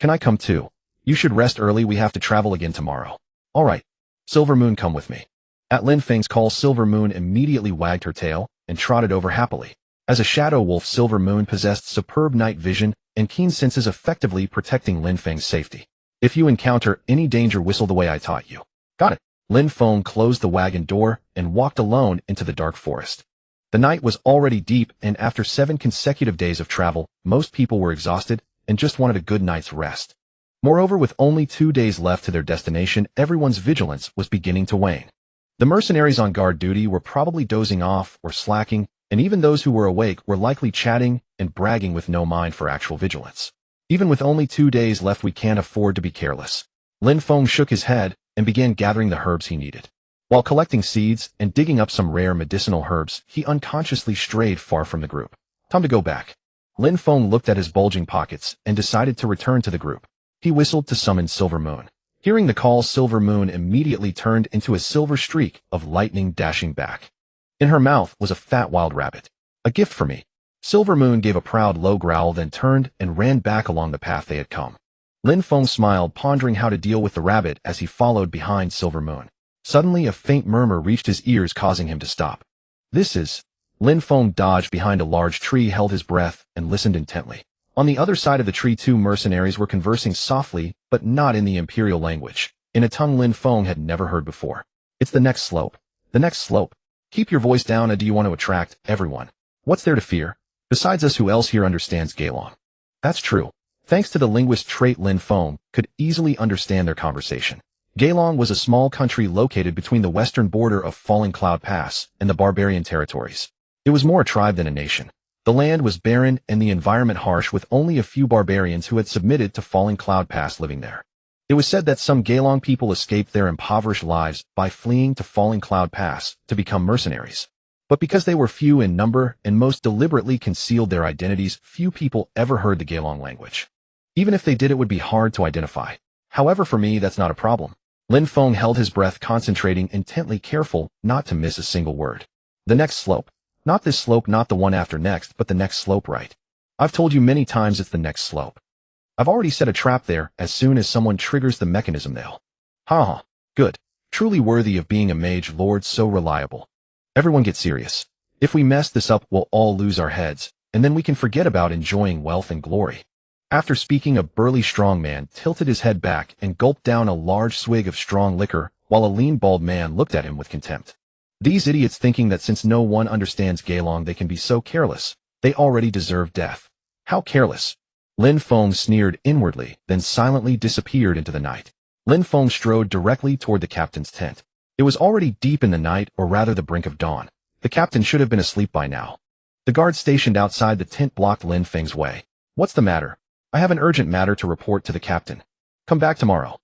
Can I come too? You should rest early. We have to travel again tomorrow. All right. Silver Moon, come with me. At Lin Feng's call, Silver Moon immediately wagged her tail and trotted over happily. As a shadow wolf, Silver Moon possessed superb night vision and keen senses, effectively protecting Lin Feng's safety. If you encounter any danger, whistle the way I taught you. Got it. Lin Feng closed the wagon door and walked alone into the dark forest. The night was already deep, and after 7 consecutive days of travel, most people were exhausted and just wanted a good night's rest. Moreover, with only 2 days left to their destination, everyone's vigilance was beginning to wane. The mercenaries on guard duty were probably dozing off or slacking, and even those who were awake were likely chatting and bragging with no mind for actual vigilance. Even with only 2 days left, we can't afford to be careless. Lin Feng shook his head and began gathering the herbs he needed. While collecting seeds and digging up some rare medicinal herbs, he unconsciously strayed far from the group. Time to go back. Lin Feng looked at his bulging pockets and decided to return to the group. He whistled to summon Silver Moon. Hearing the call, Silver Moon immediately turned into a silver streak of lightning, dashing back. In her mouth was a fat wild rabbit. A gift for me. Silver Moon gave a proud low growl, then turned and ran back along the path they had come. Lin Feng smiled, pondering how to deal with the rabbit as he followed behind Silver Moon. Suddenly, a faint murmur reached his ears, causing him to stop. This is... Lin Feng dodged behind a large tree, held his breath, and listened intently. On the other side of the tree, 2 mercenaries were conversing softly, but not in the imperial language, in a tongue Lin Feng had never heard before. It's the next slope. The next slope. Keep your voice down. Do you want to attract everyone? What's there to fear? Besides us, who else here understands Gaelong? That's true. Thanks to the linguist trait, Lin Feng could easily understand their conversation. Gaelong was a small country located between the western border of Falling Cloud Pass and the barbarian territories. It was more a tribe than a nation. The land was barren and the environment harsh, with only a few barbarians who had submitted to Falling Cloud Pass living there. It was said that some Gaelong people escaped their impoverished lives by fleeing to Falling Cloud Pass to become mercenaries. But because they were few in number and most deliberately concealed their identities, few people ever heard the Gaelong language. Even if they did, it would be hard to identify. However, for me, that's not a problem. Lin Feng held his breath, concentrating intently, careful not to miss a single word. The next slope. Not this slope, not the one after next, but the next slope, right? I've told you many times it's the next slope. I've already set a trap there. As soon as someone triggers the mechanism, they'll... Ha! Good. Truly worthy of being a mage lord, so reliable. Everyone get serious. If we mess this up, we'll all lose our heads, and then we can forget about enjoying wealth and glory. After speaking, a burly strong man tilted his head back and gulped down a large swig of strong liquor, while a lean bald man looked at him with contempt. These idiots, thinking that since no one understands Gaelong they can be so careless. They already deserve death. How careless! Lin Feng sneered inwardly, then silently disappeared into the night. Lin Feng strode directly toward the captain's tent. It was already deep in the night, or rather the brink of dawn. The captain should have been asleep by now. The guard stationed outside the tent blocked Lin Feng's way. What's the matter? I have an urgent matter to report to the captain. Come back tomorrow.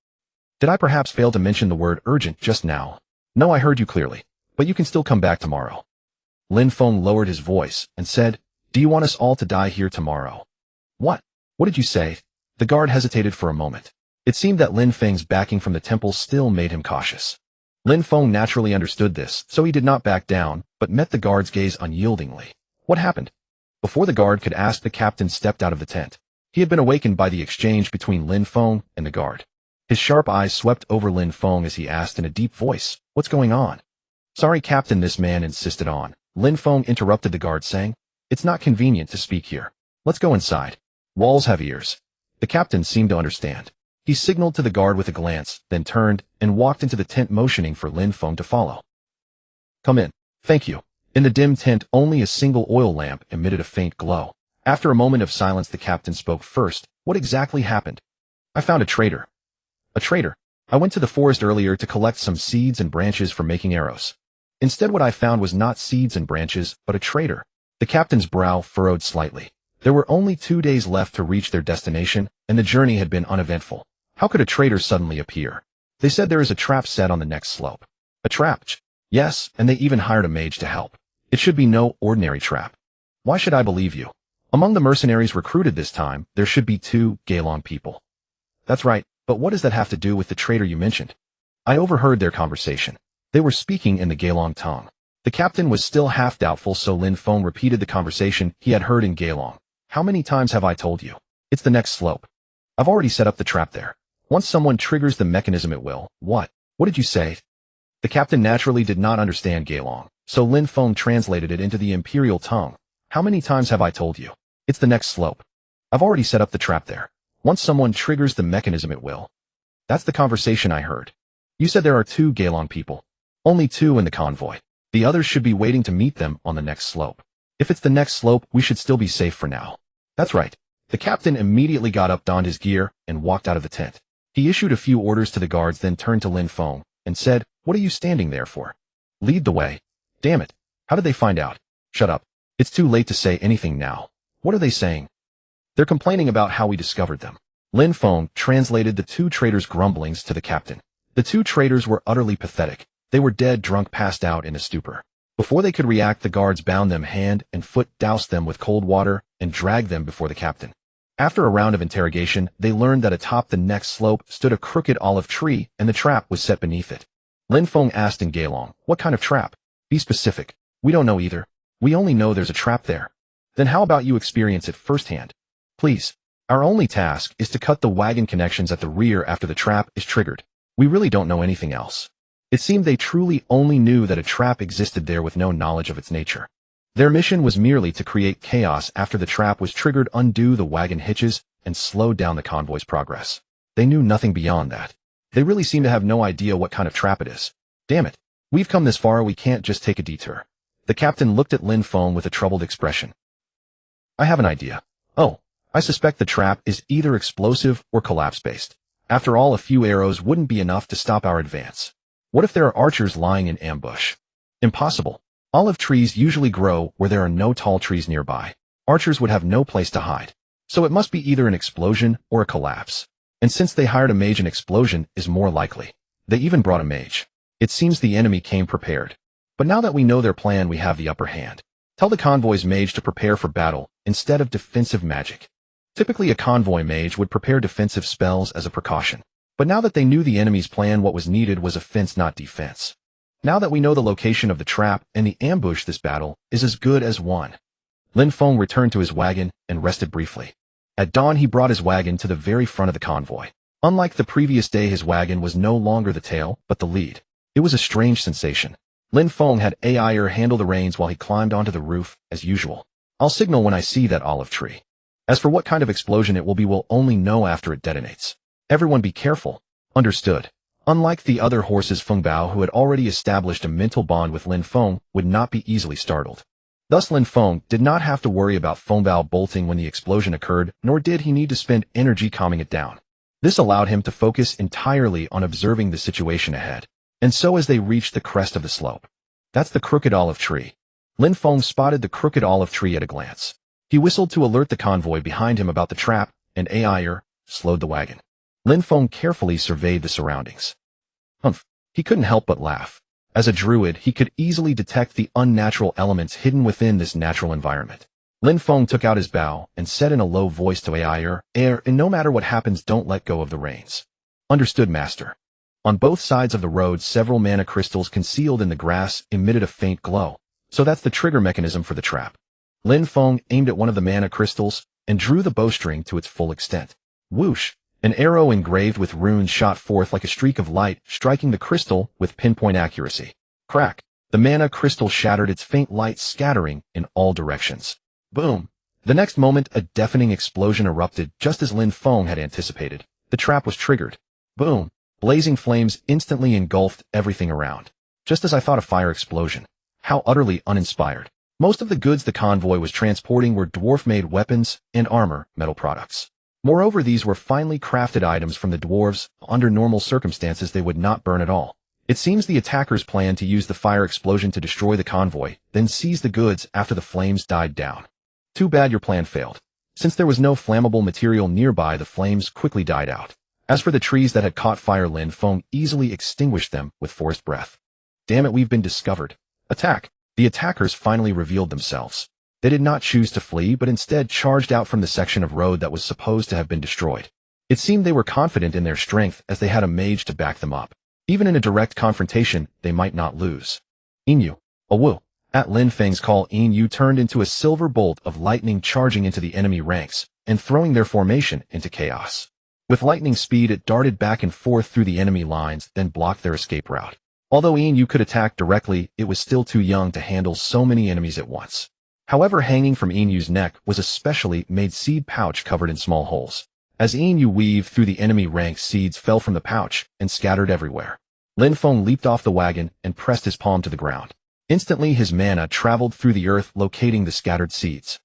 Did I perhaps fail to mention the word urgent just now? No, I heard you clearly. But you can still come back tomorrow. Lin Feng lowered his voice and said, Do you want us all to die here tomorrow? What? What did you say? The guard hesitated for a moment. It seemed that Lin Feng's backing from the temple still made him cautious. Lin Feng naturally understood this, so he did not back down, but met the guard's gaze unyieldingly. What happened? Before the guard could ask, the captain stepped out of the tent. He had been awakened by the exchange between Lin Feng and the guard. His sharp eyes swept over Lin Feng as he asked in a deep voice, What's going on? Sorry, Captain, this man insisted on. Lin Feng interrupted the guard, saying, It's not convenient to speak here. Let's go inside. Walls have ears. The captain seemed to understand. He signaled to the guard with a glance, then turned and walked into the tent, motioning for Lin Feng to follow. Come in. Thank you. In the dim tent, only a single oil lamp emitted a faint glow. After a moment of silence, the captain spoke first. What exactly happened? I found a traitor. A traitor? I went to the forest earlier to collect some seeds and branches for making arrows. Instead, what I found was not seeds and branches, but a traitor. The captain's brow furrowed slightly. There were only 2 days left to reach their destination, and the journey had been uneventful. How could a traitor suddenly appear? They said there is a trap set on the next slope. A trap? Yes, and they even hired a mage to help. It should be no ordinary trap. Why should I believe you? Among the mercenaries recruited this time, there should be 2 Gaelong people. That's right, but what does that have to do with the traitor you mentioned? I overheard their conversation. They were speaking in the Gaelong tongue. The captain was still half doubtful, so Lin Feng repeated the conversation he had heard in Gaelong. How many times have I told you? It's the next slope. I've already set up the trap there. Once someone triggers the mechanism it will. What? What did you say? The captain naturally did not understand Gaelong, so Lin Feng translated it into the imperial tongue. How many times have I told you? It's the next slope. I've already set up the trap there. Once someone triggers the mechanism it will. That's the conversation I heard. You said there are 2 Gaelong people. Only 2 in the convoy. The others should be waiting to meet them on the next slope. If it's the next slope, we should still be safe for now. That's right. The captain immediately got up, donned his gear, and walked out of the tent. He issued a few orders to the guards, then turned to Lin Feng and said, "What are you standing there for? Lead the way." Damn it. How did they find out? Shut up. It's too late to say anything now. What are they saying? They're complaining about how we discovered them. Lin Feng translated the 2 traitors' grumblings to the captain. The 2 traitors were utterly pathetic. They were dead drunk, passed out in a stupor. Before they could react, the guards bound them hand and foot, doused them with cold water, and dragged them before the captain. After a round of interrogation, they learned that atop the next slope stood a crooked olive tree, and the trap was set beneath it. Lin Feng asked in Gaelong, "What kind of trap? Be specific." "We don't know either. We only know there's a trap there." "Then how about you experience it firsthand? Please. Our only task is to cut the wagon connections at the rear after the trap is triggered. We really don't know anything else." It seemed they truly only knew that a trap existed there with no knowledge of its nature. Their mission was merely to create chaos after the trap was triggered, undo the wagon hitches, and slow down the convoy's progress. They knew nothing beyond that. They really seem to have no idea what kind of trap it is. Damn it. We've come this far, we can't just take a detour. The captain looked at Lin Feng with a troubled expression. I have an idea. Oh, I suspect the trap is either explosive or collapse-based. After all, a few arrows wouldn't be enough to stop our advance. What if there are archers lying in ambush? Impossible. Olive trees usually grow where there are no tall trees nearby. Archers would have no place to hide. So it must be either an explosion or a collapse. And since they hired a mage, an explosion is more likely. They even brought a mage. It seems the enemy came prepared. But now that we know their plan, we have the upper hand. Tell the convoy's mage to prepare for battle instead of defensive magic. Typically, a convoy mage would prepare defensive spells as a precaution. But now that they knew the enemy's plan, what was needed was offense, not defense. Now that we know the location of the trap and the ambush, this battle is as good as won. Lin Feng returned to his wagon and rested briefly. At dawn, he brought his wagon to the very front of the convoy. Unlike the previous day, his wagon was no longer the tail, but the lead. It was a strange sensation. Lin Feng had Ayer handle the reins while he climbed onto the roof, as usual. I'll signal when I see that olive tree. As for what kind of explosion it will be, we'll only know after it detonates. Everyone be careful. Understood. Unlike the other horses, Feng Bao, who had already established a mental bond with Lin Feng, would not be easily startled. Thus Lin Feng did not have to worry about Feng Bao bolting when the explosion occurred, nor did he need to spend energy calming it down. This allowed him to focus entirely on observing the situation ahead. And so as they reached the crest of the slope. That's the crooked olive tree. Lin Feng spotted the crooked olive tree at a glance. He whistled to alert the convoy behind him about the trap, and Ayer slowed the wagon. Lin Feng carefully surveyed the surroundings. Humph. He couldn't help but laugh. As a druid, he could easily detect the unnatural elements hidden within this natural environment. Lin Feng took out his bow and said in a low voice to Ayer, and no matter what happens, don't let go of the reins. Understood, master. On both sides of the road, several mana crystals concealed in the grass emitted a faint glow. So that's the trigger mechanism for the trap. Lin Feng aimed at one of the mana crystals and drew the bowstring to its full extent. Whoosh! An arrow engraved with runes shot forth like a streak of light, striking the crystal with pinpoint accuracy. Crack! The mana crystal shattered, its faint light scattering in all directions. Boom! The next moment, a deafening explosion erupted, just as Lin Feng had anticipated. The trap was triggered. Boom! Blazing flames instantly engulfed everything around. Just as I thought, a fire explosion. How utterly uninspired. Most of the goods the convoy was transporting were dwarf-made weapons and armor, metal products. Moreover, these were finely crafted items from the dwarves. Under normal circumstances, they would not burn at all. It seems the attackers planned to use the fire explosion to destroy the convoy, then seize the goods after the flames died down. Too bad your plan failed. Since there was no flammable material nearby, the flames quickly died out. As for the trees that had caught fire, Lin Feng easily extinguished them with forced breath. Damn it, we've been discovered. Attack! The attackers finally revealed themselves. They did not choose to flee, but instead charged out from the section of road that was supposed to have been destroyed. It seemed they were confident in their strength as they had a mage to back them up. Even in a direct confrontation, they might not lose. Inu. Awu. At Lin Feng's call, Inu turned into a silver bolt of lightning, charging into the enemy ranks and throwing their formation into chaos. With lightning speed, it darted back and forth through the enemy lines, then blocked their escape route. Although Inu could attack directly, it was still too young to handle so many enemies at once. However, hanging from Inu's neck was a specially made seed pouch covered in small holes. As Inu weaved through the enemy ranks, seeds fell from the pouch and scattered everywhere. Lin Feng leaped off the wagon and pressed his palm to the ground. Instantly, his mana traveled through the earth, locating the scattered seeds.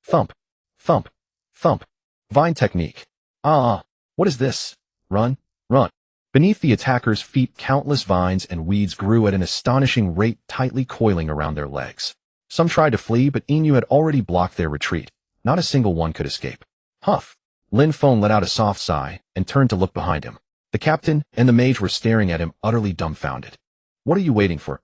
Thump, thump, thump. Vine technique. What is this? Run, run. Beneath the attackers' feet, countless vines and weeds grew at an astonishing rate, tightly coiling around their legs. Some tried to flee, but Inu had already blocked their retreat. Not a single one could escape. Huff! Lin Feng let out a soft sigh and turned to look behind him. The captain and the mage were staring at him, utterly dumbfounded. What are you waiting for?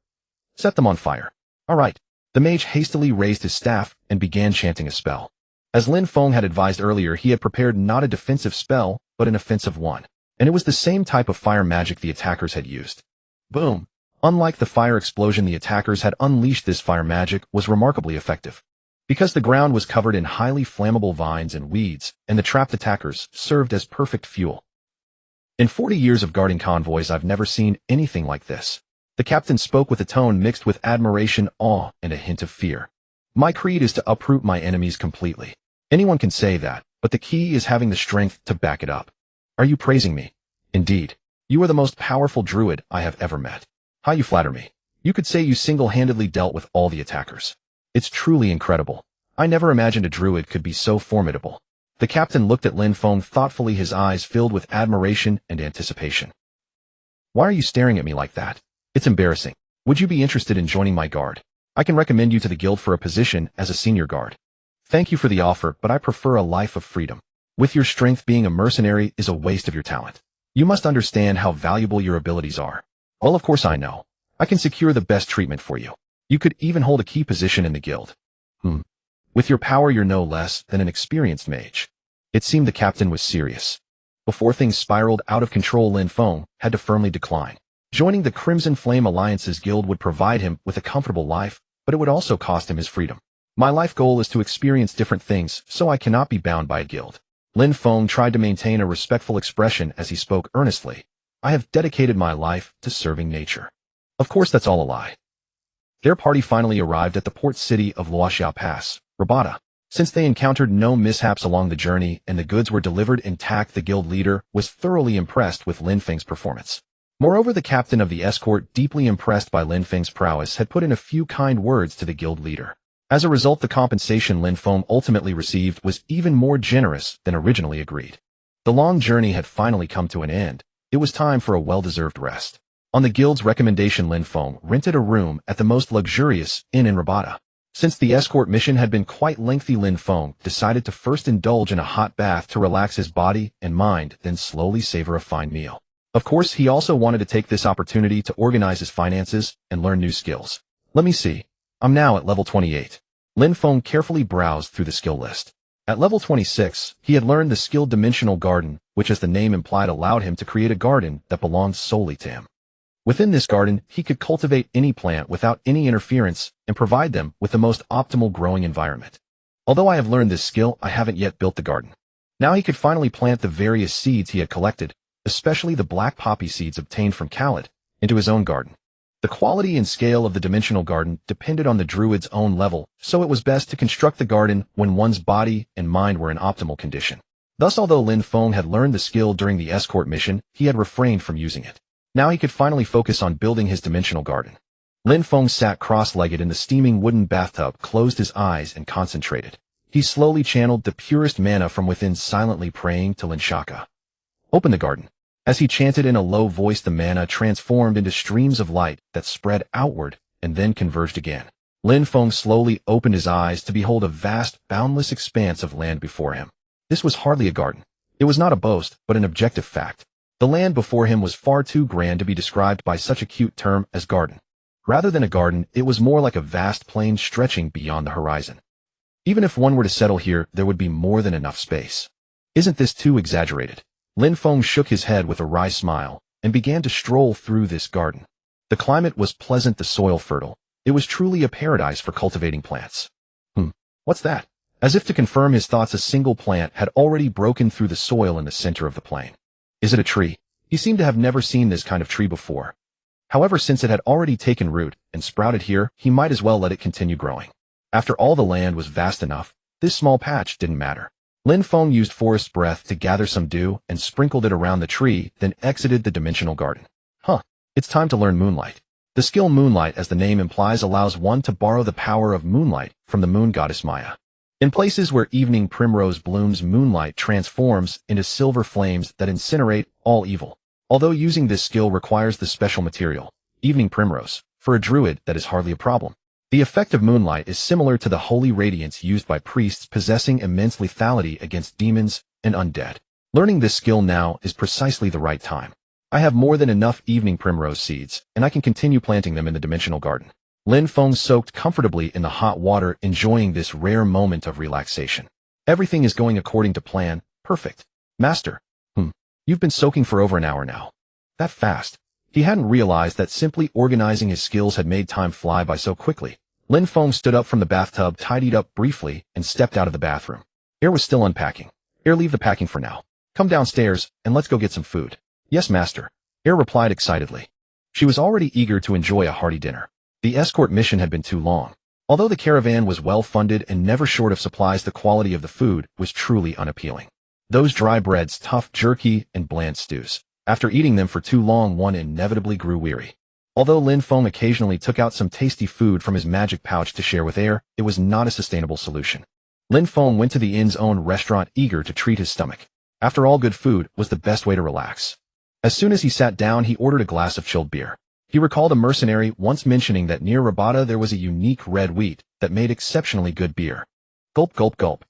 Set them on fire. All right. The mage hastily raised his staff and began chanting a spell. As Lin Feng had advised earlier, he had prepared not a defensive spell, but an offensive one. And it was the same type of fire magic the attackers had used. Boom! Unlike the fire explosion the attackers had unleashed, this fire magic was remarkably effective. Because the ground was covered in highly flammable vines and weeds, and the trapped attackers served as perfect fuel. In 40 years of guarding convoys, I've never seen anything like this. The captain spoke with a tone mixed with admiration, awe, and a hint of fear. My creed is to uproot my enemies completely. Anyone can say that, but the key is having the strength to back it up. Are you praising me? Indeed. You are the most powerful druid I have ever met. How you flatter me. You could say you single-handedly dealt with all the attackers. It's truly incredible. I never imagined a druid could be so formidable. The captain looked at Lin Feng thoughtfully, his eyes filled with admiration and anticipation. Why are you staring at me like that? It's embarrassing. Would you be interested in joining my guard? I can recommend you to the guild for a position as a senior guard. Thank you for the offer, but I prefer a life of freedom. With your strength, being a mercenary is a waste of your talent. You must understand how valuable your abilities are. Well, of course I know. I can secure the best treatment for you. You could even hold a key position in the guild. With your power, you're no less than an experienced mage. It seemed the captain was serious. Before things spiraled out of control, Lin Feng had to firmly decline. Joining the Crimson Flame Alliance's guild would provide him with a comfortable life, but it would also cost him his freedom. My life goal is to experience different things, so I cannot be bound by a guild. Lin Feng tried to maintain a respectful expression as he spoke earnestly. I have dedicated my life to serving nature. Of course, that's all a lie. Their party finally arrived at the port city of Luoxiao Pass, Rabada. Since they encountered no mishaps along the journey and the goods were delivered intact, the guild leader was thoroughly impressed with Lin Feng's performance. Moreover, the captain of the escort, deeply impressed by Lin Feng's prowess, had put in a few kind words to the guild leader. As a result, the compensation Lin Feng ultimately received was even more generous than originally agreed. The long journey had finally come to an end. It was time for a well-deserved rest. On the guild's recommendation, Lin Feng rented a room at the most luxurious inn in Rabada. Since the escort mission had been quite lengthy, Lin Feng decided to first indulge in a hot bath to relax his body and mind, then slowly savor a fine meal. Of course, he also wanted to take this opportunity to organize his finances and learn new skills. Let me see. I'm now at level 28. Lin Feng carefully browsed through the skill list. At level 26, he had learned the skill Dimensional Garden, which, as the name implied, allowed him to create a garden that belonged solely to him. Within this garden, he could cultivate any plant without any interference and provide them with the most optimal growing environment. Although I have learned this skill, I haven't yet built the garden. Now he could finally plant the various seeds he had collected, especially the black poppy seeds obtained from Khaled, into his own garden. The quality and scale of the Dimensional Garden depended on the druid's own level, so it was best to construct the garden when one's body and mind were in optimal condition. Thus, although Lin Feng had learned the skill during the escort mission, he had refrained from using it. Now he could finally focus on building his Dimensional Garden. Lin Feng sat cross-legged in the steaming wooden bathtub, closed his eyes, and concentrated. He slowly channeled the purest mana from within, silently praying to Lin Shaka. Open the garden. As he chanted in a low voice, the mana transformed into streams of light that spread outward and then converged again. Lin Feng slowly opened his eyes to behold a vast, boundless expanse of land before him. This was hardly a garden. It was not a boast, but an objective fact. The land before him was far too grand to be described by such a cute term as garden. Rather than a garden, it was more like a vast plain stretching beyond the horizon. Even if one were to settle here, there would be more than enough space. Isn't this too exaggerated? Lin Feng shook his head with a wry smile and began to stroll through this garden. The climate was pleasant, the soil fertile. It was truly a paradise for cultivating plants. What's that? As if to confirm his thoughts, a single plant had already broken through the soil in the center of the plain. Is it a tree? He seemed to have never seen this kind of tree before. However, since it had already taken root and sprouted here, he might as well let it continue growing. After all, the land was vast enough. This small patch didn't matter. Lin Feng used forest breath to gather some dew and sprinkled it around the tree, then exited the dimensional garden. It's time to learn Moonlight. The skill Moonlight, as the name implies, allows one to borrow the power of moonlight from the moon goddess Maya. In places where evening primrose blooms, moonlight transforms into silver flames that incinerate all evil. Although using this skill requires the special material, evening primrose, for a druid that is hardly a problem. The effect of moonlight is similar to the holy radiance used by priests possessing immense lethality against demons and undead. Learning this skill now is precisely the right time. I have more than enough evening primrose seeds, and I can continue planting them in the dimensional garden. Lin Feng soaked comfortably in the hot water, enjoying this rare moment of relaxation. Everything is going according to plan. Perfect. Master. You've been soaking for over an hour now. That fast. He hadn't realized that simply organizing his skills had made time fly by so quickly. Lin Feng stood up from the bathtub, tidied up briefly, and stepped out of the bathroom. Air was still unpacking. Air, leave the packing for now. Come downstairs, and let's go get some food. Yes, master. Air replied excitedly. She was already eager to enjoy a hearty dinner. The escort mission had been too long. Although the caravan was well funded and never short of supplies, the quality of the food was truly unappealing. Those dry breads, tough jerky, and bland stews. After eating them for too long, one inevitably grew weary. Although Lin Feng occasionally took out some tasty food from his magic pouch to share with Air, it was not a sustainable solution. Lin Feng went to the inn's own restaurant, eager to treat his stomach. After all, good food was the best way to relax. As soon as he sat down, he ordered a glass of chilled beer. He recalled a mercenary once mentioning that near Rabata there was a unique red wheat that made exceptionally good beer. Gulp, gulp, gulp.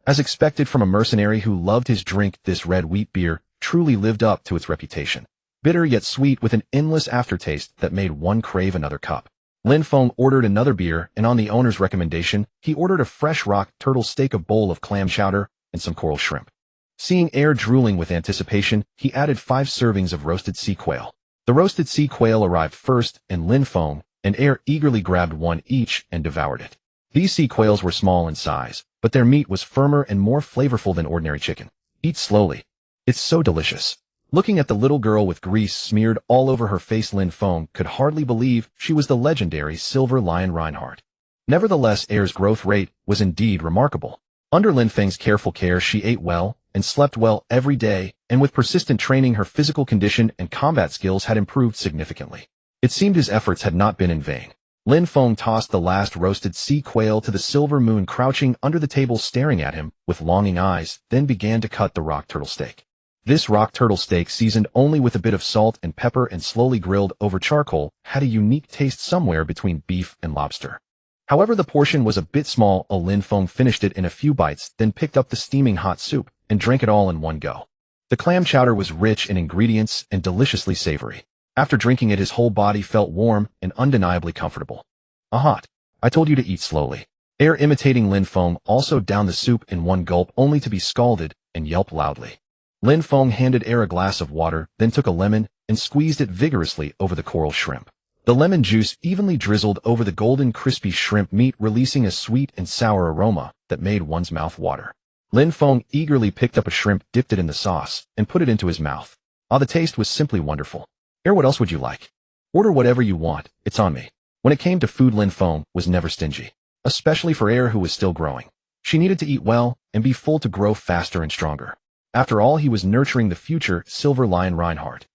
As expected from a mercenary who loved his drink, this red wheat beer truly lived up to its reputation. Bitter yet sweet, with an endless aftertaste that made one crave another cup. Lin Feng ordered another beer, and on the owner's recommendation, he ordered a fresh rock turtle steak, a bowl of clam chowder, and some coral shrimp. Seeing Air drooling with anticipation, he added 5 servings of roasted sea quail. The roasted sea quail arrived first, and Lin Feng and Air eagerly grabbed one each and devoured it. These sea quails were small in size, but their meat was firmer and more flavorful than ordinary chicken. Eat slowly. It's so delicious. Looking at the little girl with grease smeared all over her face, Lin Feng could hardly believe she was the legendary Silver Lion Reinhardt. Nevertheless, Air's growth rate was indeed remarkable. Under Lin Feng's careful care, she ate well and slept well every day, and with persistent training, her physical condition and combat skills had improved significantly. It seemed his efforts had not been in vain. Lin Feng tossed the last roasted sea quail to the silver moon crouching under the table, staring at him with longing eyes, then began to cut the rock turtle steak. This rock turtle steak, seasoned only with a bit of salt and pepper and slowly grilled over charcoal, had a unique taste somewhere between beef and lobster. However, the portion was a bit small. Lin Feng finished it in a few bites, then picked up the steaming hot soup and drank it all in one go. The clam chowder was rich in ingredients and deliciously savory. After drinking it, his whole body felt warm and undeniably comfortable. I told you to eat slowly. Air, imitating Lin Feng, also downed the soup in one gulp, only to be scalded and yelp loudly. Lin Feng handed Air a glass of water, then took a lemon and squeezed it vigorously over the coral shrimp. The lemon juice evenly drizzled over the golden crispy shrimp meat, releasing a sweet and sour aroma that made one's mouth water. Lin Feng eagerly picked up a shrimp, dipped it in the sauce, and put it into his mouth. The taste was simply wonderful. Air, what else would you like? Order whatever you want, it's on me. When it came to food, Lin Feng was never stingy. Especially for Air, who was still growing. She needed to eat well and be full to grow faster and stronger. After all, he was nurturing the future Silver Lion Reinhardt.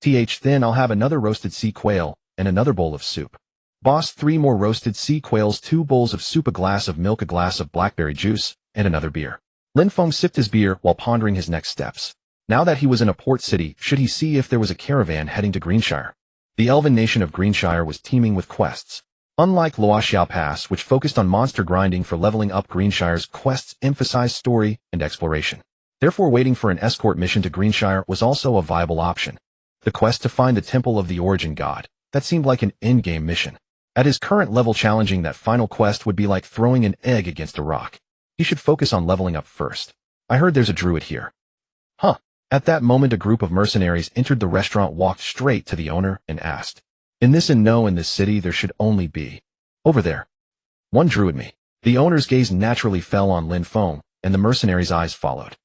Then I'll have another roasted sea quail and another bowl of soup. Boss, 3 more roasted sea quails, 2 bowls of soup, a glass of milk, a glass of blackberry juice, and another beer. Lin Feng sipped his beer while pondering his next steps. Now that he was in a port city, should he see if there was a caravan heading to Greenshire? The elven nation of Greenshire was teeming with quests. Unlike Luoxiao Pass, which focused on monster grinding for leveling up, Greenshire's quests emphasized story and exploration. Therefore, waiting for an escort mission to Greenshire was also a viable option. The quest to find the Temple of the Origin God, that seemed like an endgame mission. At his current level, challenging that final quest would be like throwing an egg against a rock. He should focus on leveling up first. I heard there's a druid here. Huh. At that moment, a group of mercenaries entered the restaurant, walked straight to the owner, and asked, in this city, there should only be over there one druid. Me. The owner's gaze naturally fell on Lin Feng, and the mercenary's eyes followed.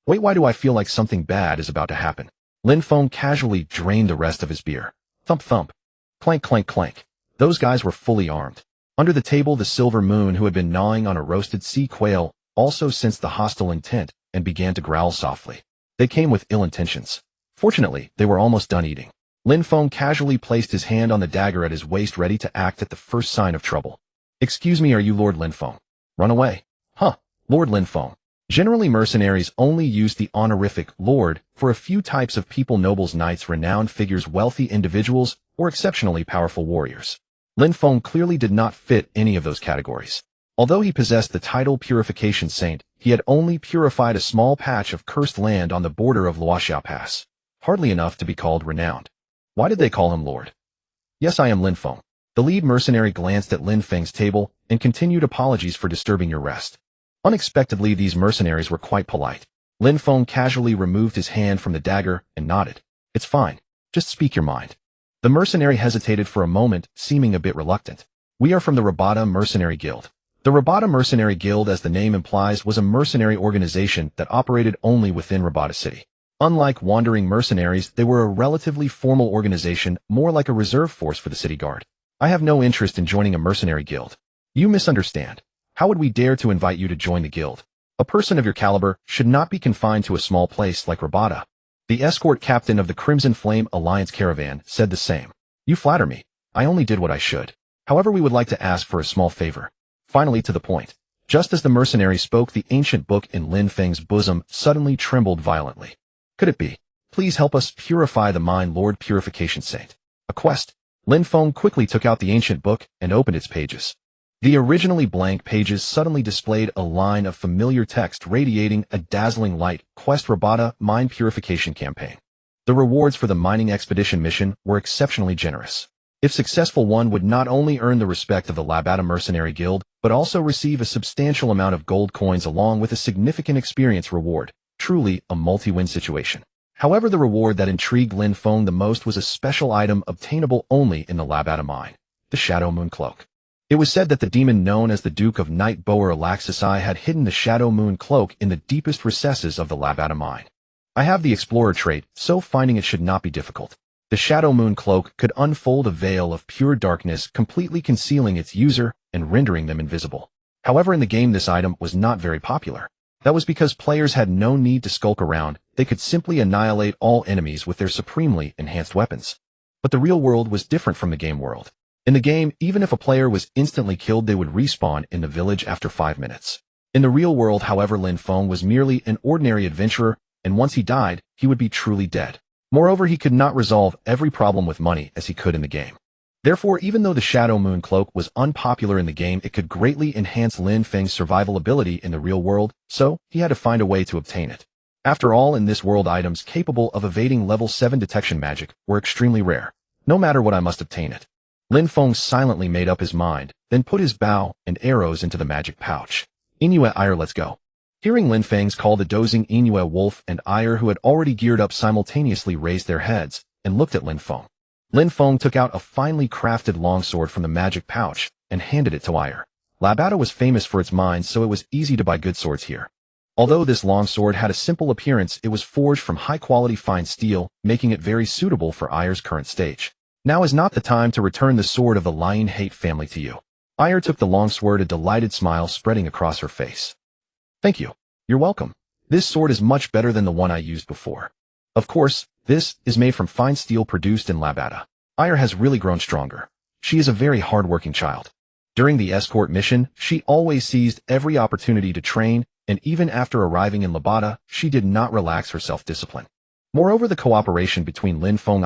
Wait, why do I feel like something bad is about to happen? Lin Feng casually drained the rest of his beer. Thump thump. Clank clank clank. Those guys were fully armed. Under the table, the Silver Moon, who had been gnawing on a roasted sea quail, also sensed the hostile intent and began to growl softly. They came with ill intentions. Fortunately, they were almost done eating. Lin Feng casually placed his hand on the dagger at his waist, ready to act at the first sign of trouble. Excuse me, are you Lord Lin Feng? Run away. Huh, Lord Lin Feng. Generally, mercenaries only use the honorific Lord for a few types of people: nobles, knights, renowned figures, wealthy individuals, or exceptionally powerful warriors. Lin Feng clearly did not fit any of those categories. Although he possessed the title Purification Saint, he had only purified a small patch of cursed land on the border of Luoxiao Pass. Hardly enough to be called renowned. Why did they call him Lord? Yes, I am Lin Feng. The lead mercenary glanced at Lin Feng's table and continued, apologies for disturbing your rest. Unexpectedly, these mercenaries were quite polite. Lin Feng casually removed his hand from the dagger and nodded. It's fine. Just speak your mind. The mercenary hesitated for a moment, seeming a bit reluctant. We are from the Rabata Mercenary Guild. The Rabata Mercenary Guild, as the name implies, was a mercenary organization that operated only within Rabata City. Unlike wandering mercenaries, they were a relatively formal organization, more like a reserve force for the city guard. I have no interest in joining a mercenary guild. You misunderstand. How would we dare to invite you to join the guild? A person of your caliber should not be confined to a small place like Rabata. The escort captain of the Crimson Flame Alliance caravan said the same. You flatter me. I only did what I should. However, we would like to ask for a small favor. Finally, to the point. Just as the mercenary spoke, the ancient book in Lin Feng's bosom suddenly trembled violently. Could it be? Please help us purify the mind, Lord Purification Saint. A quest. Lin Feng quickly took out the ancient book and opened its pages. The originally blank pages suddenly displayed a line of familiar text radiating a dazzling light. Quest: Rabata Mind Purification Campaign. The rewards for the mining expedition mission were exceptionally generous. If successful, one would not only earn the respect of the Rabata Mercenary Guild, but also receive a substantial amount of gold coins along with a significant experience reward. Truly a multi-win situation. However, the reward that intrigued Lin Feng the most was a special item obtainable only in the Rabata mine, the Shadow Moon Cloak. It was said that the demon known as the Duke of Night Boer Alaxisai had hidden the Shadow Moon Cloak in the deepest recesses of the Rabata mine. I have the Explorer trait, so finding it should not be difficult. The Shadow Moon Cloak could unfold a veil of pure darkness, completely concealing its user and rendering them invisible. However, in the game, this item was not very popular. That was because players had no need to skulk around. They could simply annihilate all enemies with their supremely enhanced weapons. But the real world was different from the game world. In the game, even if a player was instantly killed, they would respawn in the village after 5 minutes. In the real world, however, Lin Feng was merely an ordinary adventurer, and once he died, he would be truly dead. Moreover, he could not resolve every problem with money as he could in the game. Therefore, even though the Shadow Moon Cloak was unpopular in the game, it could greatly enhance Lin Feng's survival ability in the real world, so he had to find a way to obtain it. After all, in this world, items capable of evading level 7 detection magic were extremely rare. No matter what, I must obtain it. Lin Feng silently made up his mind, then put his bow and arrows into the magic pouch. Inuit Ire, let's go. Hearing Lin Feng's call, the dozing Inuit Wolf and Ire, who had already geared up, simultaneously raised their heads and looked at Lin Feng. Lin Feng took out a finely crafted longsword from the magic pouch and handed it to Ire. Rabata was famous for its mines, so it was easy to buy good swords here. Although this longsword had a simple appearance, it was forged from high-quality fine steel, making it very suitable for Ire's current stage. Now is not the time to return the sword of the Lion Hate family to you. Ire took the longsword, a delighted smile spreading across her face. Thank you. You're welcome. This sword is much better than the one I used before. Of course, this is made from fine steel produced in Rabata. Ire has really grown stronger. She is a very hard-working child. During the escort mission, she always seized every opportunity to train, and even after arriving in Rabata, she did not relax her self-discipline. Moreover, the cooperation between Lin Feng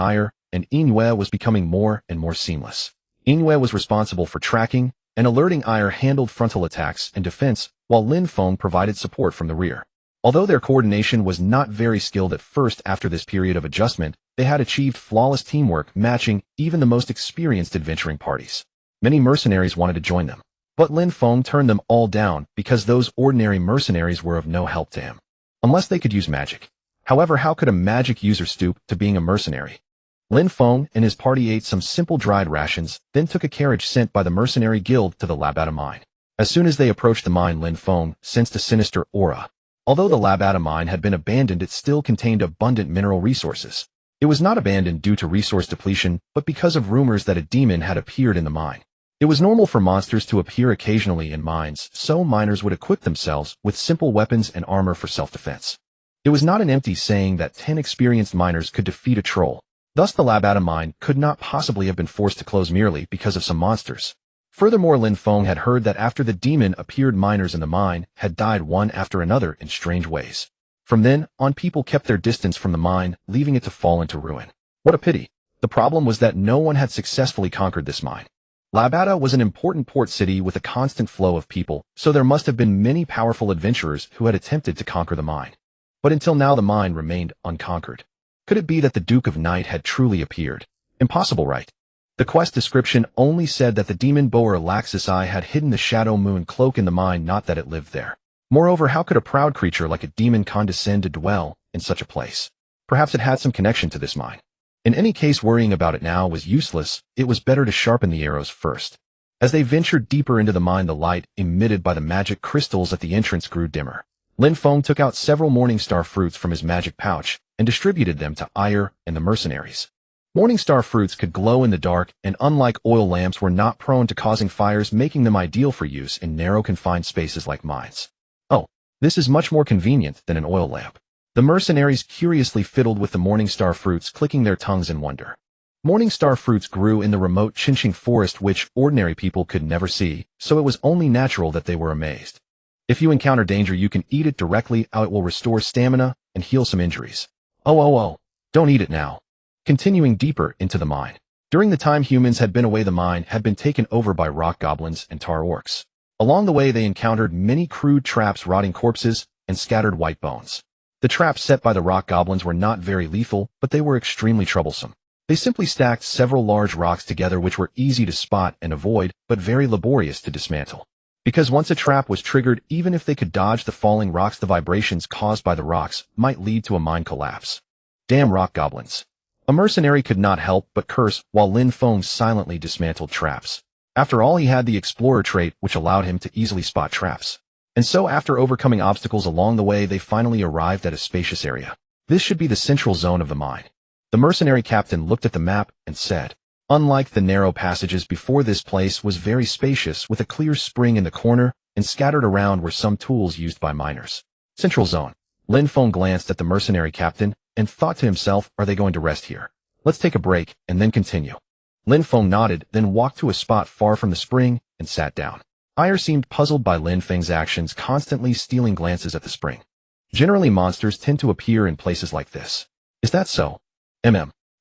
and Yue was becoming more and more seamless. Yue was responsible for tracking and alerting handled frontal attacks and defense, while Lin Feng provided support from the rear. Although their coordination was not very skilled at first, after this period of adjustment, they had achieved flawless teamwork, matching even the most experienced adventuring parties. Many mercenaries wanted to join them, but Lin Feng turned them all down because those ordinary mercenaries were of no help to him, unless they could use magic. However, how could a magic user stoop to being a mercenary? Lin Feng and his party ate some simple dried rations, then took a carriage sent by the mercenary guild to the Labata mine. As soon as they approached the mine, Lin Feng sensed a sinister aura. Although the Labata mine had been abandoned, it still contained abundant mineral resources. It was not abandoned due to resource depletion, but because of rumors that a demon had appeared in the mine. It was normal for monsters to appear occasionally in mines, so miners would equip themselves with simple weapons and armor for self-defense. It was not an empty saying that 10 experienced miners could defeat a troll. Thus, the Labata mine could not possibly have been forced to close merely because of some monsters. Furthermore, Lin Feng had heard that after the demon appeared, miners in the mine had died one after another in strange ways. From then on, people kept their distance from the mine, leaving it to fall into ruin. What a pity. The problem was that no one had successfully conquered this mine. Labata was an important port city with a constant flow of people, so there must have been many powerful adventurers who had attempted to conquer the mine. But until now, the mine remained unconquered. Could it be that the Duke of Night had truly appeared? Impossible, right? The quest description only said that the demon Boer Laxus had hidden the Shadow Moon cloak in the mine, not that it lived there. Moreover, how could a proud creature like a demon condescend to dwell in such a place? Perhaps it had some connection to this mine. In any case, worrying about it now was useless. It was better to sharpen the arrows first. As they ventured deeper into the mine, the light emitted by the magic crystals at the entrance grew dimmer. Lin Feng took out several Morningstar fruits from his magic pouch and distributed them to and the mercenaries. Morningstar fruits could glow in the dark, and unlike oil lamps, were not prone to causing fires, making them ideal for use in narrow, confined spaces like mines. Oh, this is much more convenient than an oil lamp. The mercenaries curiously fiddled with the Morningstar fruits, clicking their tongues in wonder. Morningstar fruits grew in the remote Chinching forest, which ordinary people could never see, so it was only natural that they were amazed. If you encounter danger, you can eat it directly. It will restore stamina and heal some injuries. Oh, don't eat it now. Continuing deeper into the mine. During the time humans had been away, the mine had been taken over by rock goblins and tar orcs. Along the way, they encountered many crude traps, rotting corpses, and scattered white bones. The traps set by the rock goblins were not very lethal, but they were extremely troublesome. They simply stacked several large rocks together, which were easy to spot and avoid, but very laborious to dismantle. Because once a trap was triggered, even if they could dodge the falling rocks, the vibrations caused by the rocks might lead to a mine collapse. Damn rock goblins. A mercenary could not help but curse while Lin Feng silently dismantled traps. After all, he had the explorer trait, which allowed him to easily spot traps. And so, after overcoming obstacles along the way, they finally arrived at a spacious area. This should be the central zone of the mine. The mercenary captain looked at the map and said, unlike the narrow passages before, this place was very spacious, with a clear spring in the corner, and scattered around were some tools used by miners. Central zone. Lin Feng glanced at the mercenary captain and thought to himself, are they going to rest here? Let's take a break and then continue. Lin Feng nodded, then walked to a spot far from the spring and sat down. Seemed puzzled by Lin Feng's actions, constantly stealing glances at the spring. Generally, monsters tend to appear in places like this. Is that so?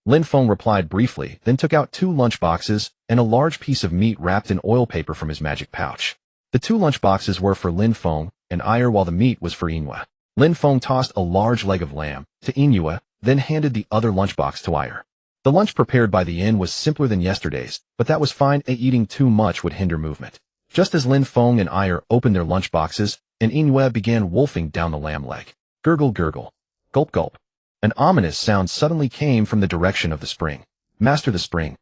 Lin Feng replied briefly, then took out 2 lunch boxes and a large piece of meat wrapped in oil paper from his magic pouch. The 2 lunch boxes were for Lin Feng and while the meat was for Yue. Lin Feng tossed a large leg of lamb to Yue, then handed the other lunchbox to The lunch prepared by the inn was simpler than yesterday's, but that was fine. Eating too much would hinder movement. Just as Lin Feng and opened their lunchboxes, and Yue began wolfing down the lamb leg. Gurgle, gurgle. Gulp, gulp. An ominous sound suddenly came from the direction of the spring. Master the spring.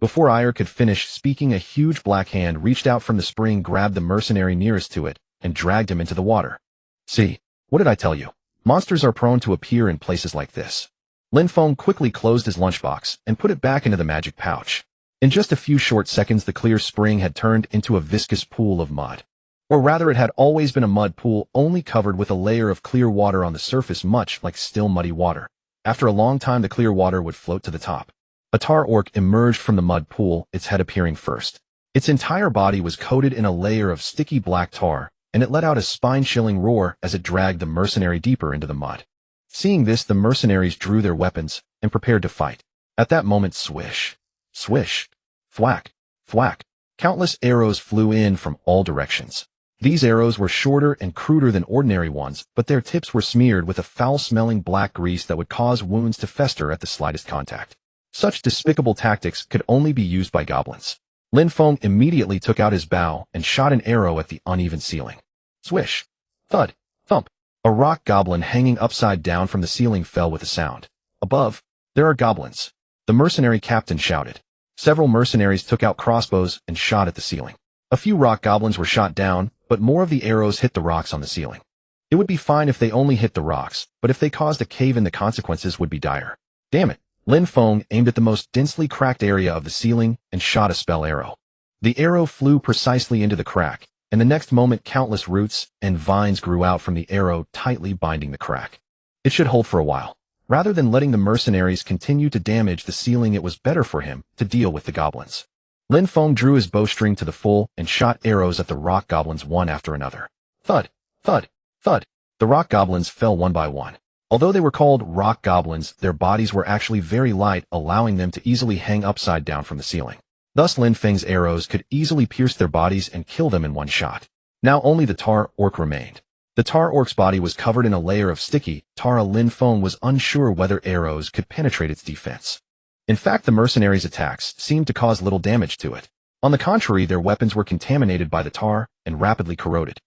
Before could finish speaking, a huge black hand reached out from the spring, grabbed the mercenary nearest to it, and dragged him into the water. See, what did I tell you? Monsters are prone to appear in places like this. Lin Feng quickly closed his lunchbox and put it back into the magic pouch. In just a few short seconds, the clear spring had turned into a viscous pool of mud. Or rather, it had always been a mud pool, only covered with a layer of clear water on the surface, much like still muddy water. After a long time, the clear water would float to the top. A tar orc emerged from the mud pool, its head appearing first. Its entire body was coated in a layer of sticky black tar, and it let out a spine-chilling roar as it dragged the mercenary deeper into the mud. Seeing this, the mercenaries drew their weapons and prepared to fight. At that moment, swish, swish, thwack, thwack, countless arrows flew in from all directions. These arrows were shorter and cruder than ordinary ones, but their tips were smeared with a foul-smelling black grease that would cause wounds to fester at the slightest contact. Such despicable tactics could only be used by goblins. Lin Feng immediately took out his bow and shot an arrow at the uneven ceiling. Swish, thud, thump. A rock goblin hanging upside down from the ceiling fell with a sound. Above, there are goblins, the mercenary captain shouted. Several mercenaries took out crossbows and shot at the ceiling. A few rock goblins were shot down, but more of the arrows hit the rocks on the ceiling. It would be fine if they only hit the rocks, but if they caused a cave in, the consequences would be dire. Damn it! Lin Feng aimed at the most densely cracked area of the ceiling and shot a spell arrow. The arrow flew precisely into the crack, and the next moment countless roots and vines grew out from the arrow, tightly binding the crack. It should hold for a while. Rather than letting the mercenaries continue to damage the ceiling, it was better for him to deal with the goblins. Lin Feng drew his bowstring to the full and shot arrows at the rock goblins one after another. Thud, thud, thud. The rock goblins fell one by one. Although they were called rock goblins, their bodies were actually very light, allowing them to easily hang upside down from the ceiling. Thus Lin Feng's arrows could easily pierce their bodies and kill them in one shot. Now only the tar orc remained. The tar orc's body was covered in a layer of sticky tar. Lin Feng was unsure whether arrows could penetrate its defense. In fact, the mercenaries' attacks seemed to cause little damage to it. On the contrary, their weapons were contaminated by the tar and rapidly corroded.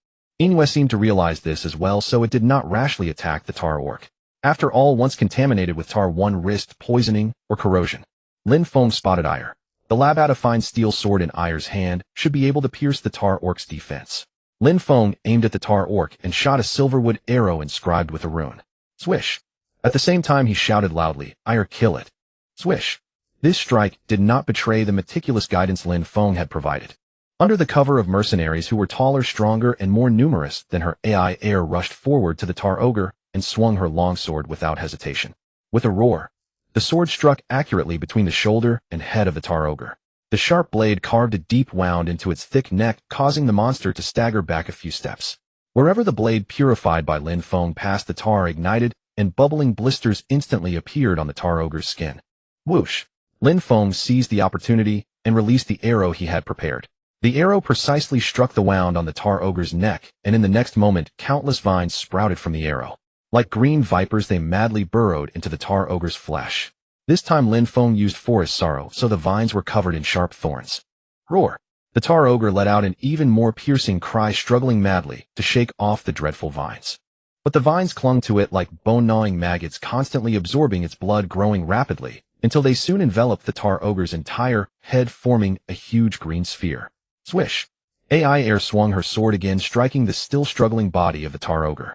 Inoue seemed to realize this as well, so it did not rashly attack the tar orc. After all, once contaminated with tar, one risked poisoning or corrosion. Lin Feng spotted ire. The lab out a fine steel sword in Ire's hand should be able to pierce the tar orc's defense. Lin Feng aimed at the tar orc and shot a silverwood arrow inscribed with a rune. Swish. At the same time he shouted loudly, "Ire, kill it." Swish. This strike did not betray the meticulous guidance Lin Feng had provided. Under the cover of mercenaries who were taller, stronger, and more numerous than her, AI Air rushed forward to the tar ogre and swung her longsword without hesitation. With a roar, the sword struck accurately between the shoulder and head of the tar ogre. The sharp blade carved a deep wound into its thick neck, causing the monster to stagger back a few steps. Wherever the blade purified by Lin Feng passed, the tar ignited, and bubbling blisters instantly appeared on the tar ogre's skin. Whoosh! Lin Feng seized the opportunity and released the arrow he had prepared. The arrow precisely struck the wound on the tar ogre's neck, and in the next moment, countless vines sprouted from the arrow. Like green vipers, they madly burrowed into the tar ogre's flesh. This time Lin Feng used forest sorrow, so the vines were covered in sharp thorns. Roar! The tar ogre let out an even more piercing cry, struggling madly to shake off the dreadful vines. But the vines clung to it like bone-gnawing maggots, constantly absorbing its blood, growing rapidly, until they soon enveloped the tar ogre's entire head, forming a huge green sphere. Swish! AI Air swung her sword again, striking the still struggling body of the tar ogre.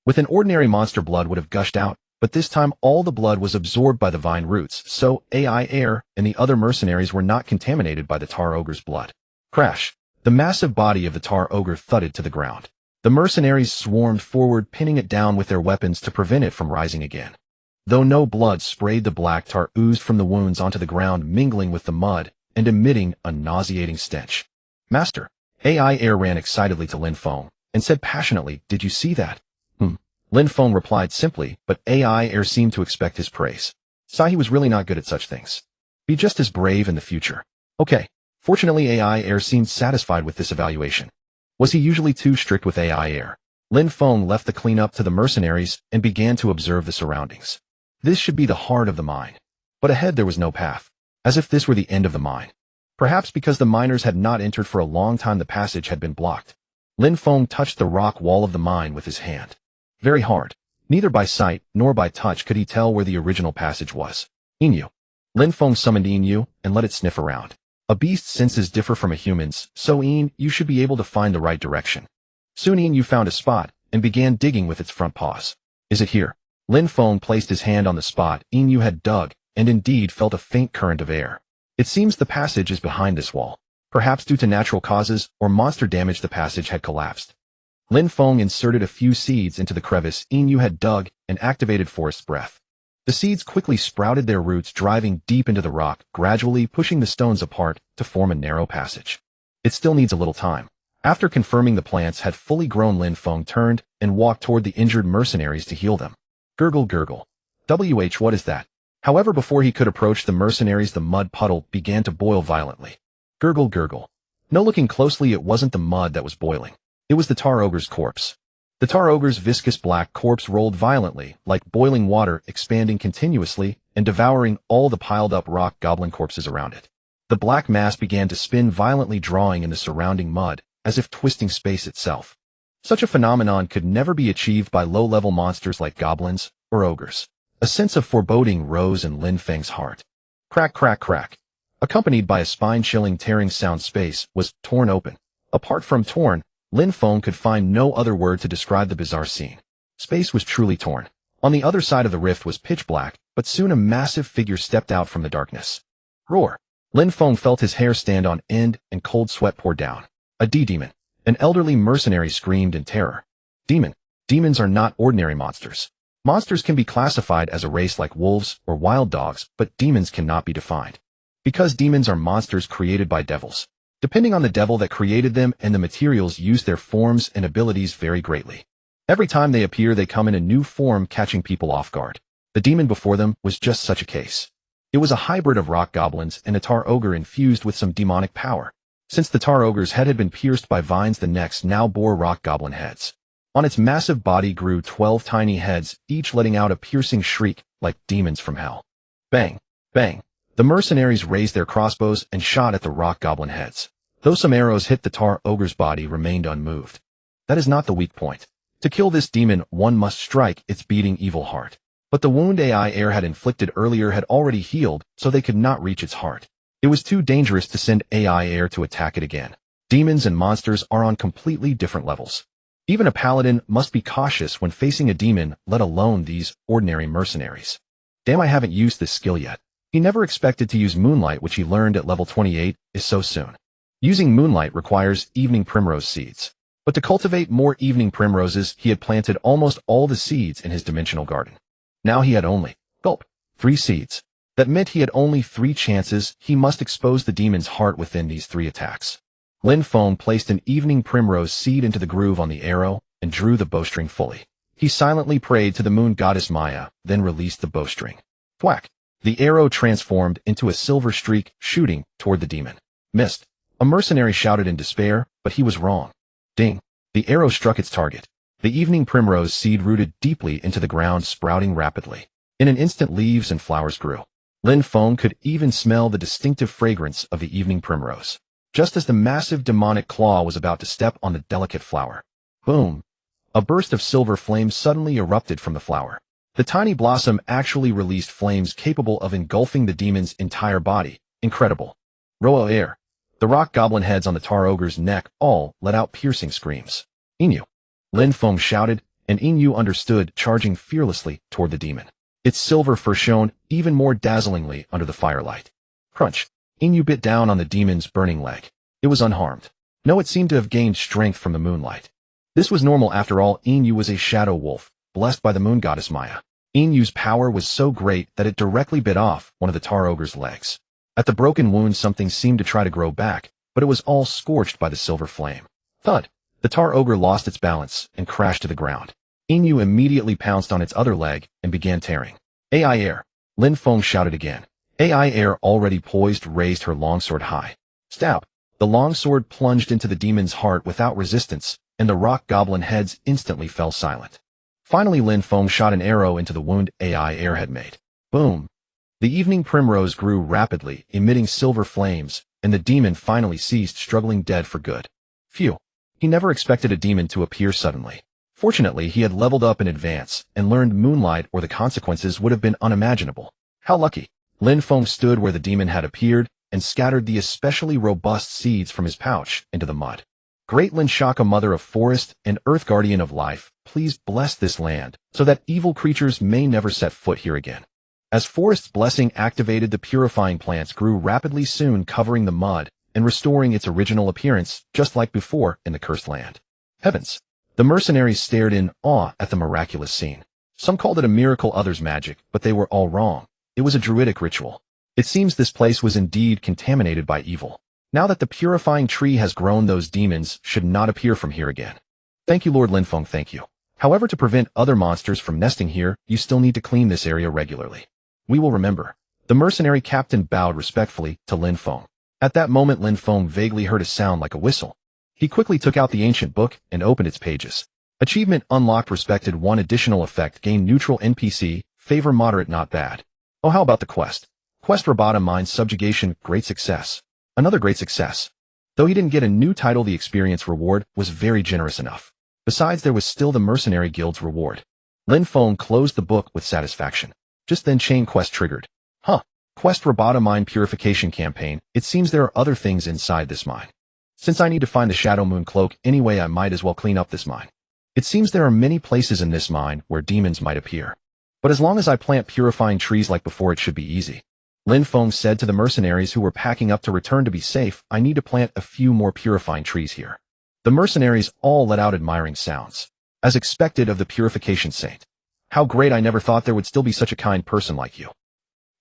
With an ordinary monster, blood would have gushed out, but this time all the blood was absorbed by the vine roots, so AI Air and the other mercenaries were not contaminated by the tar ogre's blood. Crash! The massive body of the tar ogre thudded to the ground. The mercenaries swarmed forward, pinning it down with their weapons to prevent it from rising again. Though no blood sprayed, the black tar oozed from the wounds onto the ground, mingling with the mud and emitting a nauseating stench. Master! AI Air ran excitedly to Lin Feng and said passionately, "Did you see that?" Lin Feng replied simply, but AI Air seemed to expect his praise. He was really not good at such things. Be just as brave in the future. Okay. Fortunately, AI Air seemed satisfied with this evaluation. Was he usually too strict with AI Air? Lin Feng left the cleanup to the mercenaries and began to observe the surroundings. This should be the heart of the mine. But ahead there was no path, as if this were the end of the mine. Perhaps because the miners had not entered for a long time, the passage had been blocked. Lin Feng touched the rock wall of the mine with his hand. Very hard. Neither by sight nor by touch could he tell where the original passage was. Inu. Lin Feng summoned Inu and let it sniff around. A beast's senses differ from a human's, so you should be able to find the right direction. Soon Inu found a spot and began digging with its front paws. Is it here? Lin Feng placed his hand on the spot Inu had dug and indeed felt a faint current of air. It seems the passage is behind this wall. Perhaps due to natural causes or monster damage, the passage had collapsed. Lin Feng inserted a few seeds into the crevice Inu had dug and activated forest breath. The seeds quickly sprouted their roots, driving deep into the rock, gradually pushing the stones apart to form a narrow passage. It still needs a little time. After confirming the plants had fully grown, Lin Feng turned and walked toward the injured mercenaries to heal them. Gurgle gurgle. What is that? However, before he could approach the mercenaries, the mud puddle began to boil violently. Gurgle gurgle. No, looking closely, it wasn't the mud that was boiling. It was the tar ogre's corpse. The tar ogre's viscous black corpse rolled violently, like boiling water, expanding continuously and devouring all the piled-up rock goblin corpses around it. The black mass began to spin violently, drawing in the surrounding mud, as if twisting space itself. Such a phenomenon could never be achieved by low-level monsters like goblins or ogres. A sense of foreboding rose in Lin Feng's heart. Crack, crack, crack. Accompanied by a spine-chilling tearing sound, space was torn open. Apart from torn, Lin Feng could find no other word to describe the bizarre scene. Space was truly torn. On the other side of the rift was pitch black, but soon a massive figure stepped out from the darkness. Roar! Lin Feng felt his hair stand on end and cold sweat pour down. A demon. An elderly mercenary screamed in terror. Demon. Demons are not ordinary monsters. Monsters can be classified as a race like wolves or wild dogs, but demons cannot be defined. Because demons are monsters created by devils. Depending on the devil that created them and the materials used, their forms and abilities vary greatly. Every time they appear, they come in a new form, catching people off guard. The demon before them was just such a case. It was a hybrid of rock goblins and a tar ogre infused with some demonic power. Since the tar ogre's head had been pierced by vines, the necks now bore rock goblin heads. On its massive body grew 12 tiny heads, each letting out a piercing shriek like demons from hell. Bang! Bang! The mercenaries raised their crossbows and shot at the rock goblin heads. Though some arrows hit the tar ogre's body, remained unmoved. That is not the weak point. To kill this demon, one must strike its beating evil heart. But the wound AI air had inflicted earlier had already healed, so they could not reach its heart. It was too dangerous to send AI air to attack it again. Demons and monsters are on completely different levels. Even a paladin must be cautious when facing a demon, let alone these ordinary mercenaries. Damn, I haven't used this skill yet. He never expected to use Moonlight, which he learned at level 28, is so soon. Using Moonlight requires evening primrose seeds. But to cultivate more evening primroses, he had planted almost all the seeds in his dimensional garden. Now he had only, gulp, 3 seeds. That meant he had only 3 chances. He must expose the demon's heart within these 3 attacks. Lin Feng placed an evening primrose seed into the groove on the arrow and drew the bowstring fully. He silently prayed to the moon goddess Maya, then released the bowstring. Thwack! The arrow transformed into a silver streak, shooting toward the demon. Missed. A mercenary shouted in despair, but he was wrong. Ding! The arrow struck its target. The evening primrose seed rooted deeply into the ground, sprouting rapidly. In an instant, leaves and flowers grew. Lin Feng could even smell the distinctive fragrance of the evening primrose. Just as the massive demonic claw was about to step on the delicate flower. Boom! A burst of silver flames suddenly erupted from the flower. The tiny blossom actually released flames capable of engulfing the demon's entire body. Incredible. Roa air. The rock goblin heads on the tar ogre's neck all let out piercing screams. Inu! Lin Feng shouted, and Inu understood, charging fearlessly toward the demon. Its silver fur shone even more dazzlingly under the firelight. Crunch! Inu bit down on the demon's burning leg. It was unharmed. No, it seemed to have gained strength from the moonlight. This was normal after all. Inu was a shadow wolf, blessed by the moon goddess Maya. Inu's power was so great that it directly bit off one of the tar ogre's legs. At the broken wound, something seemed to try to grow back, but it was all scorched by the silver flame. Thud! The tar ogre lost its balance and crashed to the ground. Inu immediately pounced on its other leg and began tearing. AI air! Lin Feng shouted again. AI air, already poised, raised her longsword high. Stab! The longsword plunged into the demon's heart without resistance, and the rock goblin heads instantly fell silent. Finally, Lin Feng shot an arrow into the wound AI air had made. Boom! The evening primrose grew rapidly, emitting silver flames, and the demon finally ceased, struggling dead for good. Phew! He never expected a demon to appear suddenly. Fortunately, he had leveled up in advance and learned Moonlight, or the consequences would have been unimaginable. How lucky! Lin Feng stood where the demon had appeared and scattered the especially robust seeds from his pouch into the mud. Great Lin Shaka, mother of forest and earth, guardian of life, please bless this land so that evil creatures may never set foot here again. As forest's blessing activated, the purifying plants grew rapidly, soon covering the mud and restoring its original appearance, just like before in the cursed land. Heavens! The mercenaries stared in awe at the miraculous scene. Some called it a miracle, others magic, but they were all wrong. It was a druidic ritual. It seems this place was indeed contaminated by evil. Now that the purifying tree has grown, those demons should not appear from here again. Thank you, Lord Lin Feng, thank you. However, to prevent other monsters from nesting here, you still need to clean this area regularly. We will remember. The mercenary captain bowed respectfully to Lin Feng. At that moment, Lin Feng vaguely heard a sound like a whistle. He quickly took out the ancient book and opened its pages. Achievement unlocked, respected, 1 additional effect, gain neutral NPC, favor moderate, not bad. Oh, how about the quest? Quest Rabata Mind Subjugation, great success. Another great success. Though he didn't get a new title, the experience reward was very generous enough. Besides, there was still the Mercenary Guild's reward. Lin Feng closed the book with satisfaction. Just then chain quest triggered. Quest Rabata Mine Purification Campaign. It seems there are other things inside this mine. Since I need to find the Shadow Moon Cloak anyway, I might as well clean up this mine. It seems there are many places in this mine where demons might appear. But as long as I plant purifying trees like before, it should be easy. Lin Feng said to the mercenaries who were packing up to return to be safe, I need to plant a few more purifying trees here. The mercenaries all let out admiring sounds. As expected of the purification saint. How great, I never thought there would still be such a kind person like you.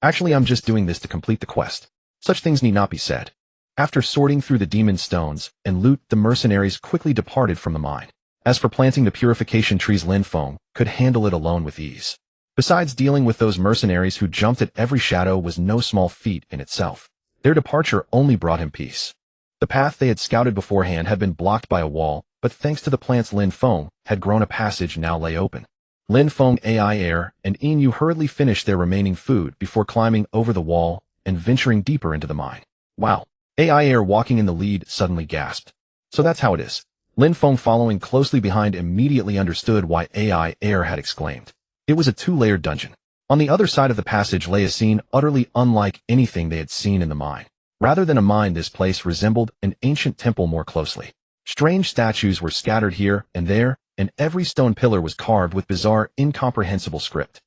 Actually, I'm just doing this to complete the quest. Such things need not be said. After sorting through the demon stones and loot, the mercenaries quickly departed from the mine. As for planting the purification trees, Lin Feng could handle it alone with ease. Besides, dealing with those mercenaries who jumped at every shadow was no small feat in itself. Their departure only brought him peace. The path they had scouted beforehand had been blocked by a wall, but thanks to the plants Lin Feng had grown, a passage now lay open. Lin Feng, AI Air, and Inu hurriedly finished their remaining food before climbing over the wall and venturing deeper into the mine. Wow! AI Air, walking in the lead, suddenly gasped. So that's how it is. Lin Feng, following closely behind, immediately understood why AI Air had exclaimed. It was a 2-layered dungeon. On the other side of the passage lay a scene utterly unlike anything they had seen in the mine. Rather than a mine, this place resembled an ancient temple more closely. Strange statues were scattered here and there, and every stone pillar was carved with bizarre, incomprehensible script.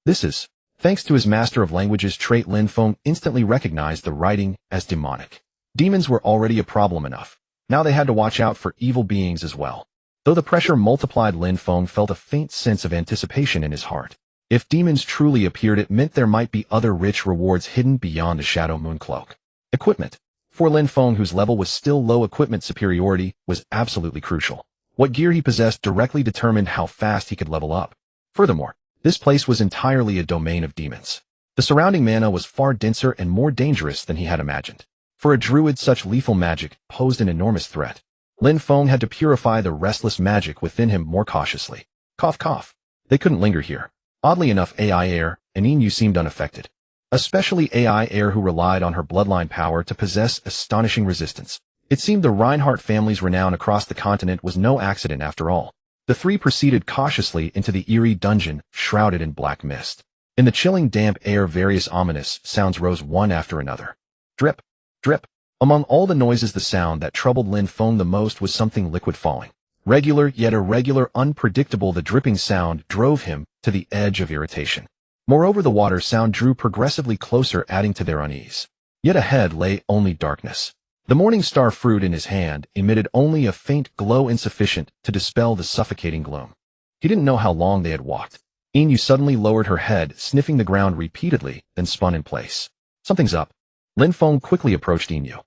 This is, thanks to his Master of Languages trait, Lin Feng instantly recognized the writing as demonic. Demons were already a problem enough. Now they had to watch out for evil beings as well. Though the pressure multiplied, Lin Feng felt a faint sense of anticipation in his heart. If demons truly appeared, it meant there might be other rich rewards hidden beyond the Shadow Moon Cloak. Equipment. For Lin Feng, whose level was still low, equipment superiority was absolutely crucial. What gear he possessed directly determined how fast he could level up. Furthermore, this place was entirely a domain of demons. The surrounding mana was far denser and more dangerous than he had imagined. For a druid, such lethal magic posed an enormous threat. Lin Feng had to purify the restless magic within him more cautiously. Cough, cough. They couldn't linger here. Oddly enough, AI Air and Inu seemed unaffected. Especially AI Air, who relied on her bloodline power to possess astonishing resistance. It seemed the Reinhardt family's renown across the continent was no accident after all. The three proceeded cautiously into the eerie dungeon, shrouded in black mist. In the chilling, damp air, various ominous sounds rose one after another. Drip, drip. Among all the noises, the sound that troubled Lin Feng the most was something liquid falling. Regular, yet irregular, unpredictable, the dripping sound drove him to the edge of irritation. Moreover, the water sound drew progressively closer, adding to their unease. Yet ahead lay only darkness. The morning star fruit in his hand emitted only a faint glow, insufficient to dispel the suffocating gloom. He didn't know how long they had walked. Inu suddenly lowered her head, sniffing the ground repeatedly, then spun in place. Something's up. Lin Feng quickly approached Inu.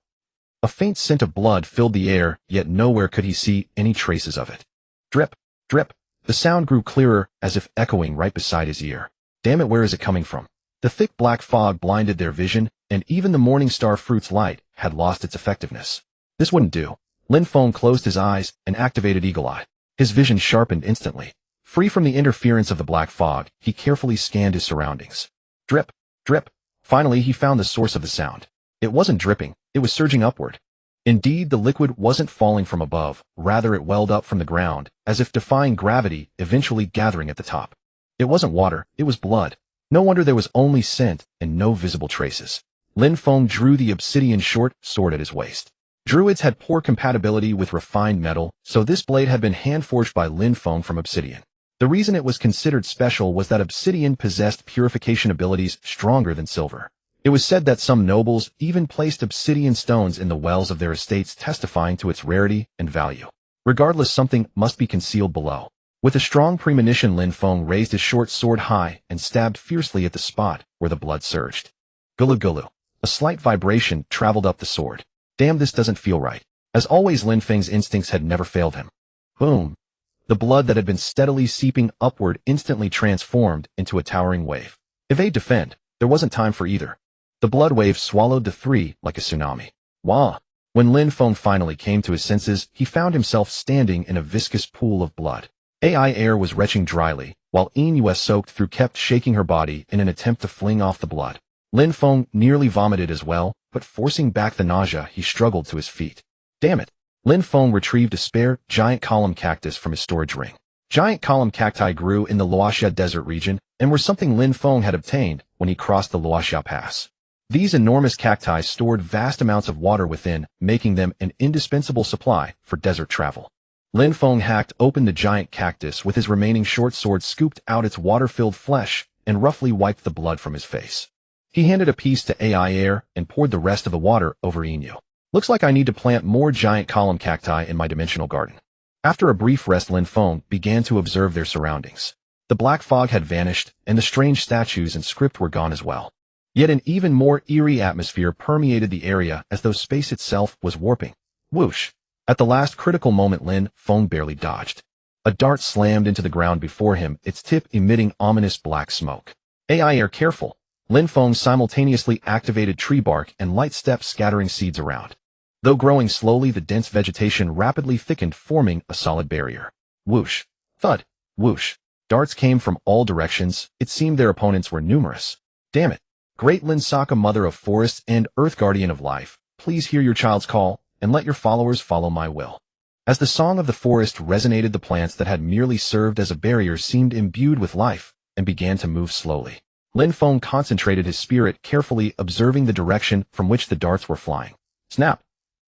A faint scent of blood filled the air, yet nowhere could he see any traces of it. Drip, drip. The sound grew clearer, as if echoing right beside his ear. Damn it, where is it coming from? The thick black fog blinded their vision, and even the morning star fruit's light had lost its effectiveness. This wouldn't do. Lin Feng closed his eyes and activated Eagle Eye. His vision sharpened instantly. Free from the interference of the black fog, he carefully scanned his surroundings. Drip, drip. Finally, he found the source of the sound. It wasn't dripping, it was surging upward. Indeed, the liquid wasn't falling from above, rather it welled up from the ground, as if defying gravity, eventually gathering at the top. It wasn't water, it was blood. No wonder there was only scent and no visible traces. Lin Feng drew the obsidian short sword at his waist. Druids had poor compatibility with refined metal, so this blade had been hand-forged by Lin Feng from obsidian. The reason it was considered special was that obsidian possessed purification abilities stronger than silver. It was said that some nobles even placed obsidian stones in the wells of their estates, testifying to its rarity and value. Regardless, something must be concealed below. With a strong premonition, Lin Feng raised his short sword high and stabbed fiercely at the spot where the blood surged. Gulu gulu. A slight vibration traveled up the sword. Damn, this doesn't feel right. As always, Lin Feng's instincts had never failed him. Boom. The blood that had been steadily seeping upward instantly transformed into a towering wave. Evade defend, there wasn't time for either. The blood wave swallowed the three like a tsunami. Wah! When Lin Feng finally came to his senses, he found himself standing in a viscous pool of blood. AI air was retching dryly, while Yin soaked through kept shaking her body in an attempt to fling off the blood. Lin Feng nearly vomited as well, but forcing back the nausea, he struggled to his feet. Damn it! Lin Feng retrieved a spare, giant column cactus from his storage ring. Giant column cacti grew in the Luoxia desert region and were something Lin Feng had obtained when he crossed the Luoxia Pass. These enormous cacti stored vast amounts of water within, making them an indispensable supply for desert travel. Lin Feng hacked open the giant cactus with his remaining short sword, scooped out its water-filled flesh, and roughly wiped the blood from his face. He handed a piece to AI Air and poured the rest of the water over Inu. Looks like I need to plant more giant column cacti in my dimensional garden. After a brief rest, Lin Feng began to observe their surroundings. The black fog had vanished, and the strange statues and script were gone as well. Yet an even more eerie atmosphere permeated the area as though space itself was warping. Whoosh! At the last critical moment, Lin Feng barely dodged. A dart slammed into the ground before him, its tip emitting ominous black smoke. AI Air, careful! Lin Feng simultaneously activated tree bark and light steps, scattering seeds around. Though growing slowly, the dense vegetation rapidly thickened, forming a solid barrier. Whoosh! Thud! Whoosh! Darts came from all directions. It seemed their opponents were numerous. Damn it! Great Lin Saka, mother of forests and earth guardian of life, please hear your child's call, and let your followers follow my will. As the song of the forest resonated, the plants that had merely served as a barrier seemed imbued with life and began to move slowly. Lin Feng concentrated his spirit, carefully observing the direction from which the darts were flying. Snap!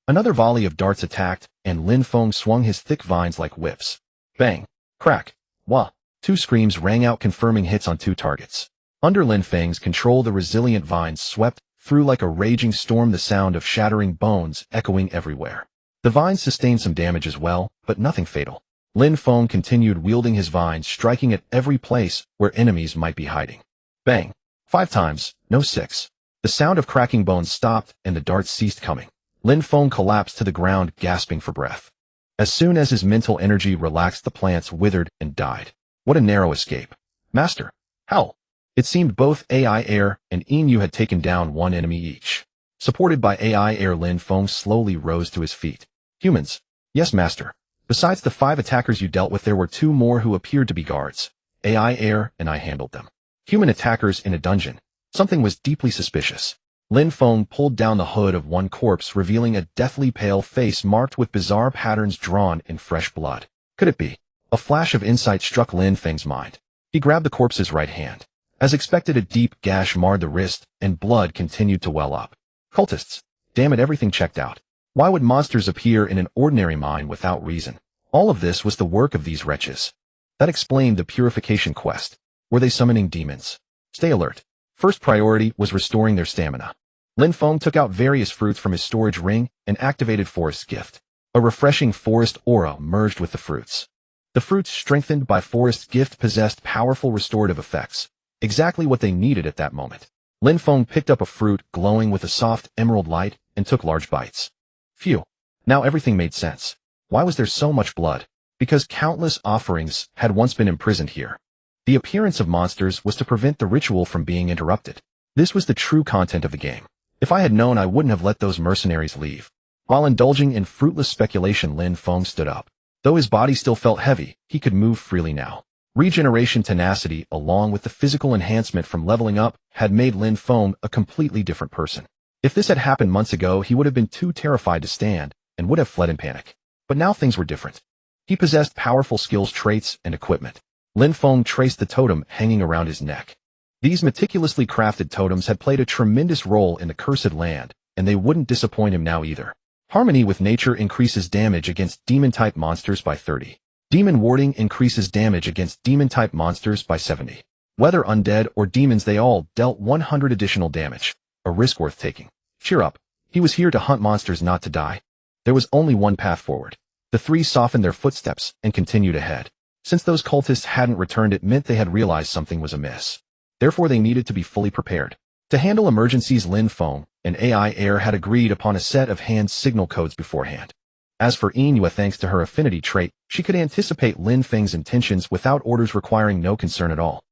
Another volley of darts attacked, and Lin Feng swung his thick vines like whips. Bang! Crack! Wah! Two screams rang out, confirming hits on two targets. Under Lin Feng's control, the resilient vines swept through like a raging storm, the sound of shattering bones echoing everywhere. The vines sustained some damage as well, but nothing fatal. Lin Feng continued wielding his vines, striking at every place where enemies might be hiding. Bang! 5 times, no 6. The sound of cracking bones stopped, and the darts ceased coming. Lin Feng collapsed to the ground, gasping for breath. As soon as his mental energy relaxed, the plants withered and died. What a narrow escape. Master! How? It seemed both AI Air and Inu had taken down one enemy each. Supported by AI Air, Lin Feng slowly rose to his feet. Humans. Yes, Master. Besides the 5 attackers you dealt with, there were 2 more who appeared to be guards. AI Air and I handled them. Human attackers in a dungeon. Something was deeply suspicious. Lin Feng pulled down the hood of one corpse, revealing a deathly pale face marked with bizarre patterns drawn in fresh blood. Could it be? A flash of insight struck Lin Feng's mind. He grabbed the corpse's right hand. As expected, a deep gash marred the wrist, and blood continued to well up. Cultists. Damn it, everything checked out. Why would monsters appear in an ordinary mine without reason? All of this was the work of these wretches. That explained the purification quest. Were they summoning demons? Stay alert. First priority was restoring their stamina. Lin Feng took out various fruits from his storage ring and activated Forest Gift. A refreshing forest aura merged with the fruits. The fruits, strengthened by Forest Gift, possessed powerful restorative effects. Exactly what they needed at that moment. Lin Feng picked up a fruit glowing with a soft emerald light and took large bites. Phew. Now everything made sense. Why was there so much blood? Because countless offerings had once been imprisoned here. The appearance of monsters was to prevent the ritual from being interrupted. This was the true content of the game. If I had known, I wouldn't have let those mercenaries leave. While indulging in fruitless speculation, Lin Feng stood up. Though his body still felt heavy, he could move freely now. Regeneration tenacity, along with the physical enhancement from leveling up, had made Lin Feng a completely different person. If this had happened months ago, he would have been too terrified to stand and would have fled in panic. But now things were different. He possessed powerful skills, traits, and equipment. Lin Feng traced the totem hanging around his neck. These meticulously crafted totems had played a tremendous role in the cursed land, and they wouldn't disappoint him now either. Harmony with nature increases damage against demon-type monsters by 30. Demon warding increases damage against demon-type monsters by 70. Whether undead or demons, they all dealt 100 additional damage. A risk worth taking. Cheer up. He was here to hunt monsters, not to die. There was only one path forward. The 3 softened their footsteps and continued ahead. Since those cultists hadn't returned, it meant they had realized something was amiss. Therefore, they needed to be fully prepared. To handle emergencies, Lin Feng and AI Air had agreed upon a set of hand signal codes beforehand. As for Yingyue, thanks to her affinity trait, she could anticipate Lin Feng's intentions without orders, requiring no concern at all.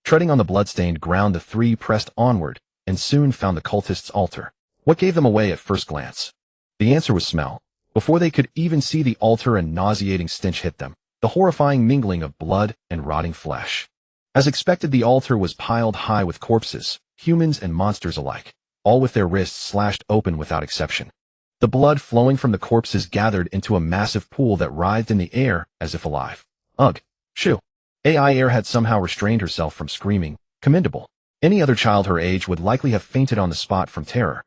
Treading on the bloodstained ground, the three pressed onward, and soon found the cultists' altar. What gave them away at first glance? The answer was smell. Before they could even see the altar, a nauseating stench hit them, the horrifying mingling of blood and rotting flesh. As expected, the altar was piled high with corpses, humans and monsters alike, all with their wrists slashed open without exception. The blood flowing from the corpses gathered into a massive pool that writhed in the air as if alive. Ugh. Shoo. AI Air had somehow restrained herself from screaming. Commendable. Any other child her age would likely have fainted on the spot from terror.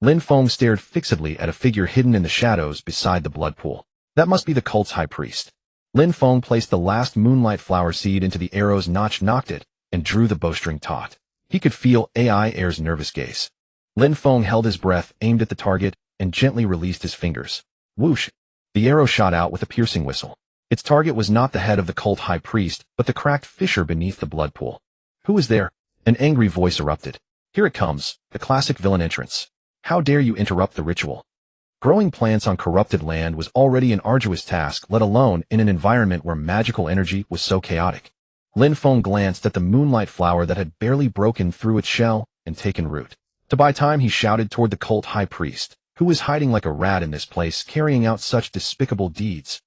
Lin Feng stared fixedly at a figure hidden in the shadows beside the blood pool. That must be the cult's high priest. Lin Feng placed the last moonlight flower seed into the arrow's notch, nocked it, and drew the bowstring taut. He could feel AI Air's nervous gaze. Lin Feng held his breath, aimed at the target, and gently released his fingers. Whoosh! The arrow shot out with a piercing whistle. Its target was not the head of the cult high priest, but the cracked fissure beneath the blood pool. Who is there? An angry voice erupted. Here it comes, the classic villain entrance. How dare you interrupt the ritual? Growing plants on corrupted land was already an arduous task, let alone in an environment where magical energy was so chaotic. Lin Feng glanced at the moonlight flower that had barely broken through its shell and taken root. To buy time, he shouted toward the cult high priest, who was hiding like a rat in this place, carrying out such despicable deeds.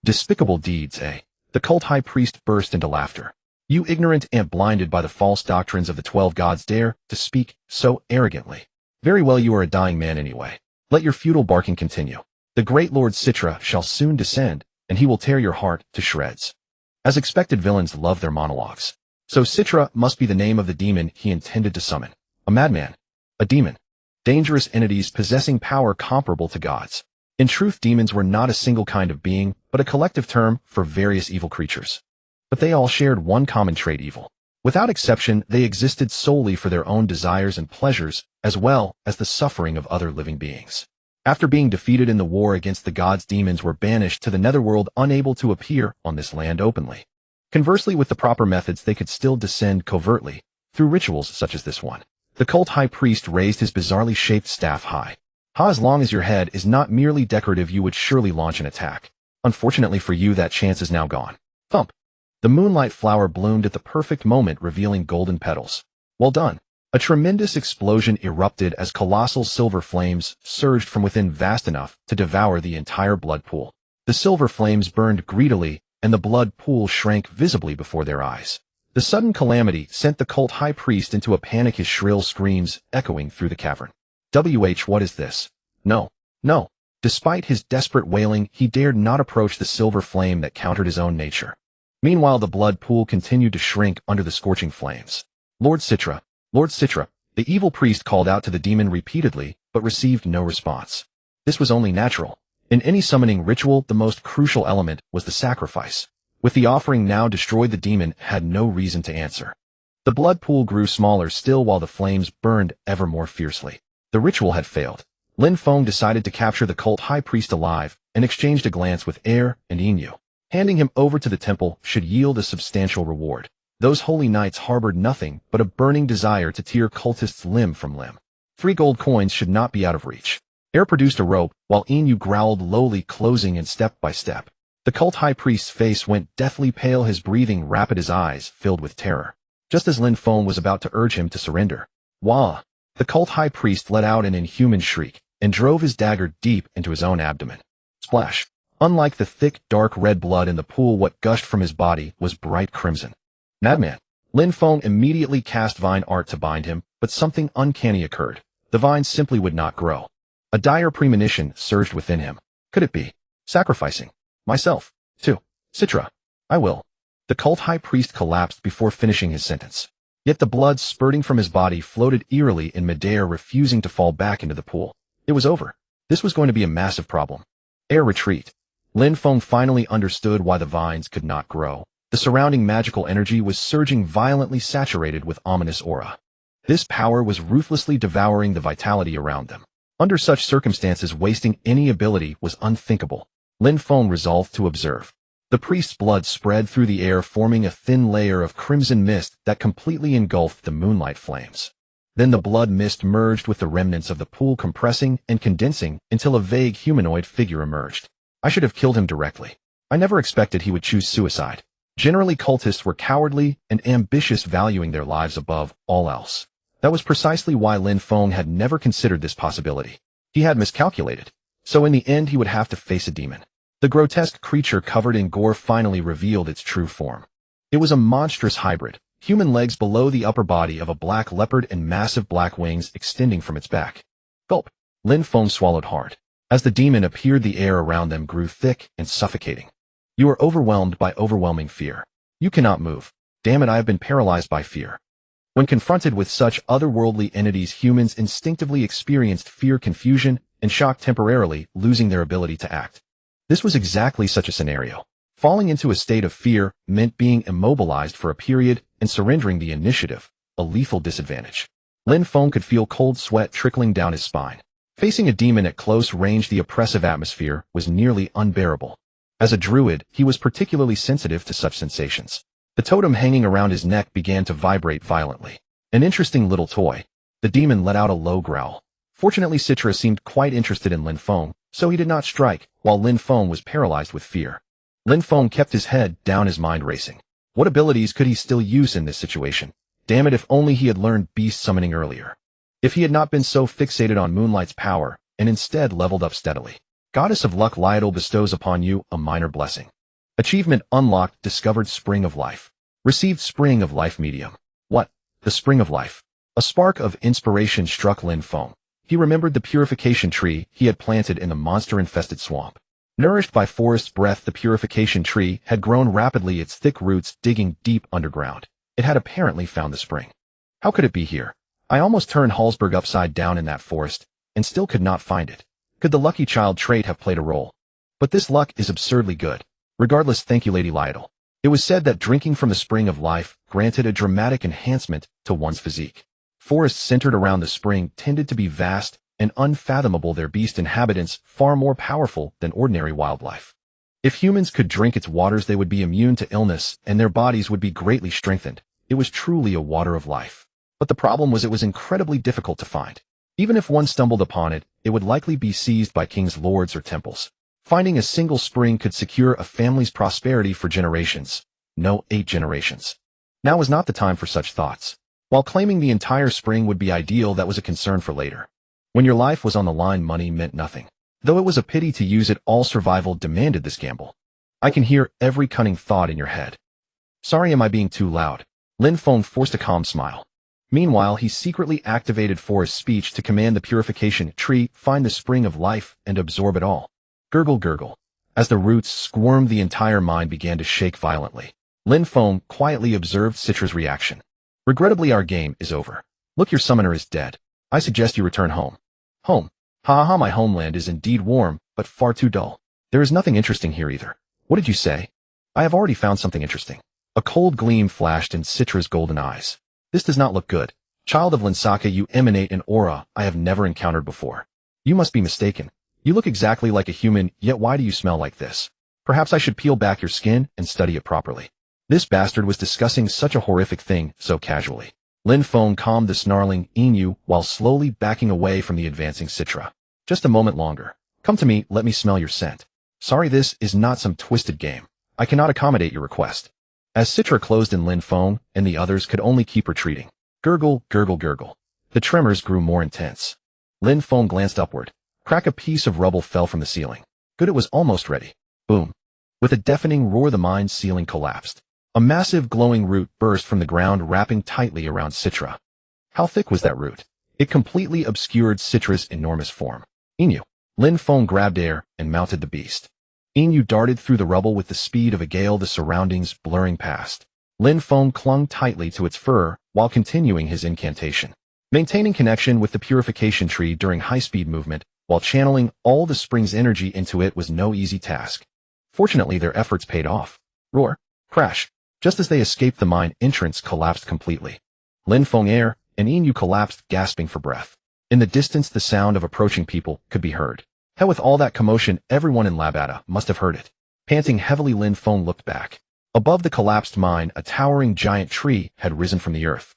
Despicable deeds, eh? The cult high priest burst into laughter. You ignorant ant, blinded by the false doctrines of the 12 gods, dare to speak so arrogantly. Very well, you are a dying man anyway. Let your futile barking continue. The great Lord Citra shall soon descend, and he will tear your heart to shreds. As expected, villains love their monologues. So Citra must be the name of the demon he intended to summon. A madman. A demon. Dangerous entities possessing power comparable to gods. In truth, demons were not a single kind of being, but a collective term for various evil creatures. But they all shared one common trait: evil. Without exception, they existed solely for their own desires and pleasures, as well as the suffering of other living beings. After being defeated in the war against the gods, demons were banished to the netherworld, unable to appear on this land openly. Conversely, with the proper methods, they could still descend covertly, through rituals such as this one. The cult high priest raised his bizarrely shaped staff high. As long as your head is not merely decorative, you would surely launch an attack. Unfortunately for you, that chance is now gone. Thump! The moonlight flower bloomed at the perfect moment, revealing golden petals. Well done. A tremendous explosion erupted as colossal silver flames surged from within, vast enough to devour the entire blood pool. The silver flames burned greedily, and the blood pool shrank visibly before their eyes. The sudden calamity sent the cult high priest into a panic, his shrill screams echoing through the cavern. What is this? No, no. Despite his desperate wailing, he dared not approach the silver flame that countered his own nature. Meanwhile, the blood pool continued to shrink under the scorching flames. Lord Citra, the evil priest called out to the demon repeatedly, but received no response. This was only natural. In any summoning ritual, the most crucial element was the sacrifice. With the offering now destroyed, the demon had no reason to answer. The blood pool grew smaller still while the flames burned ever more fiercely. The ritual had failed. Lin Feng decided to capture the cult high priest alive and exchanged a glance with Air and Yingyue. Handing him over to the temple should yield a substantial reward. Those holy knights harbored nothing but a burning desire to tear cultists limb from limb. 3 gold coins should not be out of reach. Air produced a rope, while Yingyue growled lowly, closing in step by step. The cult high priest's face went deathly pale, his breathing rapid, his eyes filled with terror. Just as Lin Feng was about to urge him to surrender, Wah! The cult high priest let out an inhuman shriek and drove his dagger deep into his own abdomen. Splash! Unlike the thick, dark red blood in the pool, what gushed from his body was bright crimson. Madman! Lin Feng immediately cast vine art to bind him, but something uncanny occurred. The vine simply would not grow. A dire premonition surged within him. Could it be? Sacrificing myself to Citra. I will. The cult high priest collapsed before finishing his sentence. Yet the blood spurting from his body floated eerily in midair, refusing to fall back into the pool. It was over. This was going to be a massive problem. Air, retreat. Lin Feng finally understood why the vines could not grow. The surrounding magical energy was surging violently, saturated with ominous aura. This power was ruthlessly devouring the vitality around them. Under such circumstances, wasting any ability was unthinkable. Lin Feng resolved to observe. The priest's blood spread through the air, forming a thin layer of crimson mist that completely engulfed the moonlight flames. Then the blood mist merged with the remnants of the pool, compressing and condensing until a vague humanoid figure emerged. I should have killed him directly. I never expected he would choose suicide. Generally, cultists were cowardly and ambitious, valuing their lives above all else. That was precisely why Lin Feng had never considered this possibility. He had miscalculated. So in the end, he would have to face a demon. The grotesque creature covered in gore finally revealed its true form. It was a monstrous hybrid, human legs below the upper body of a black leopard and massive black wings extending from its back. Gulp! Lin Feng swallowed hard. As the demon appeared, the air around them grew thick and suffocating. You are overwhelmed by overwhelming fear. You cannot move. Damn it, I have been paralyzed by fear. When confronted with such otherworldly entities, humans instinctively experienced fear, confusion, and shock, temporarily losing their ability to act. This was exactly such a scenario. Falling into a state of fear meant being immobilized for a period and surrendering the initiative, a lethal disadvantage. Lin Feng could feel cold sweat trickling down his spine. Facing a demon at close range, the oppressive atmosphere was nearly unbearable. As a druid, he was particularly sensitive to such sensations. The totem hanging around his neck began to vibrate violently. An interesting little toy. The demon let out a low growl. Fortunately, Citra seemed quite interested in Lin Feng, so he did not strike, while Lin Feng was paralyzed with fear. Lin Feng kept his head down, his mind racing. What abilities could he still use in this situation? Damn it, if only he had learned beast summoning earlier. If he had not been so fixated on Moonlight's power, and instead leveled up steadily. Goddess of Luck, Lytle bestows upon you a minor blessing. Achievement unlocked, discovered Spring of Life. Received Spring of Life medium. What? The Spring of Life. A spark of inspiration struck Lin Feng. He remembered the purification tree he had planted in the monster-infested swamp. Nourished by forest's breath, the purification tree had grown rapidly, its thick roots digging deep underground. It had apparently found the spring. How could it be here? I almost turned Hallsberg upside down in that forest, and still could not find it. Could the lucky child trait have played a role? But this luck is absurdly good. Regardless, thank you, Lady Lytle. It was said that drinking from the Spring of Life granted a dramatic enhancement to one's physique. Forests centered around the spring tended to be vast and unfathomable, their beast inhabitants far more powerful than ordinary wildlife. If humans could drink its waters, they would be immune to illness and their bodies would be greatly strengthened. It was truly a water of life. But the problem was it was incredibly difficult to find. Even if one stumbled upon it, it would likely be seized by kings, lords, or temples. Finding a single spring could secure a family's prosperity for generations. No, 8 generations. Now was not the time for such thoughts. While claiming the entire spring would be ideal, that was a concern for later. When your life was on the line, money meant nothing. Though it was a pity to use it all, survival demanded this gamble. I can hear every cunning thought in your head. Sorry, am I being too loud? Lin Feng forced a calm smile. Meanwhile, he secretly activated Forest's speech to command the purification tree find the Spring of Life and absorb it all. Gurgle, gurgle. As the roots squirmed, the entire mind began to shake violently. Lin Feng quietly observed Citra's reaction. Regrettably, our game is over. Look, your summoner is dead. I suggest you return home. Home. Ha ha, my homeland is indeed warm, but far too dull. There is nothing interesting here either. What did you say? I have already found something interesting. A cold gleam flashed in Citra's golden eyes. This does not look good. Child of Linsaka, you emanate an aura I have never encountered before. You must be mistaken. You look exactly like a human, yet why do you smell like this? Perhaps I should peel back your skin and study it properly. This bastard was discussing such a horrific thing so casually. Lin Feng calmed the snarling Inu while slowly backing away from the advancing Citra. Just a moment longer. Come to me, let me smell your scent. Sorry, this is not some twisted game. I cannot accommodate your request. As Citra closed in, Lin Feng and the others could only keep retreating. Gurgle, gurgle, gurgle. The tremors grew more intense. Lin Feng glanced upward. Crack, a piece of rubble fell from the ceiling. Good, it was almost ready. Boom. With a deafening roar, the mine's ceiling collapsed. A massive glowing root burst from the ground, wrapping tightly around Citra. How thick was that root? It completely obscured Citra's enormous form. Inu. Lin Feng grabbed air and mounted the beast. Inu darted through the rubble with the speed of a gale, the surroundings blurring past. Lin Feng clung tightly to its fur while continuing his incantation. Maintaining connection with the purification tree during high-speed movement, while channeling all the spring's energy into it, was no easy task. Fortunately, their efforts paid off. Roar. Crash. Just as they escaped, the mine entrance collapsed completely. Lin Feng, air, and Inu collapsed, gasping for breath. In the distance, the sound of approaching people could be heard. Hell, with all that commotion, everyone in Labata must have heard it. Panting heavily, Lin Feng looked back. Above the collapsed mine, a towering giant tree had risen from the earth.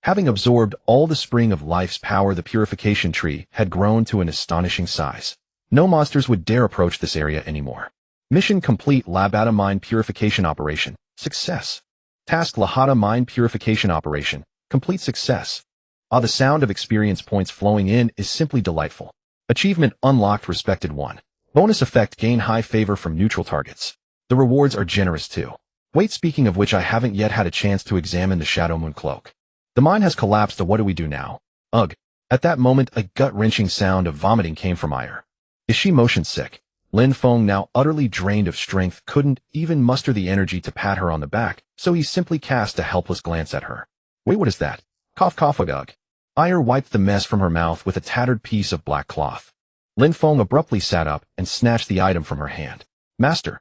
Having absorbed all the spring of life's power, the purification tree had grown to an astonishing size. No monsters would dare approach this area anymore. Mission complete. Lahata Mine Purification Operation. Success. Task Lahata Mine Purification Operation. Complete success. The sound of experience points flowing in is simply delightful. Achievement unlocked. Respected 1. Bonus effect: gain high favor from neutral targets. The rewards are generous too. Wait, speaking of which, I haven't yet had a chance to examine the Shadow Moon Cloak. The mine has collapsed. What do we do now? Ugh. At that moment, a gut-wrenching sound of vomiting came from Ire. Is she motion sick? Lin Feng, now utterly drained of strength, couldn't even muster the energy to pat her on the back, so he simply cast a helpless glance at her. Wait, what is that? Cough, cough, ugh. Ire wiped the mess from her mouth with a tattered piece of black cloth. Lin Feng abruptly sat up and snatched the item from her hand. Master,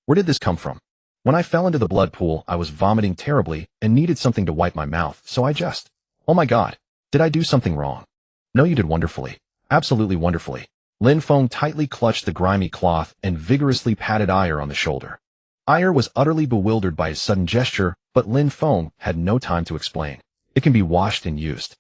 where did this come from? When I fell into the blood pool, I was vomiting terribly and needed something to wipe my mouth, so I just... Oh my god, did I do something wrong? No, you did wonderfully. Absolutely wonderfully. Lin Feng tightly clutched the grimy cloth and vigorously patted Ire on the shoulder. Ire was utterly bewildered by his sudden gesture, but Lin Feng had no time to explain. It can be washed and used.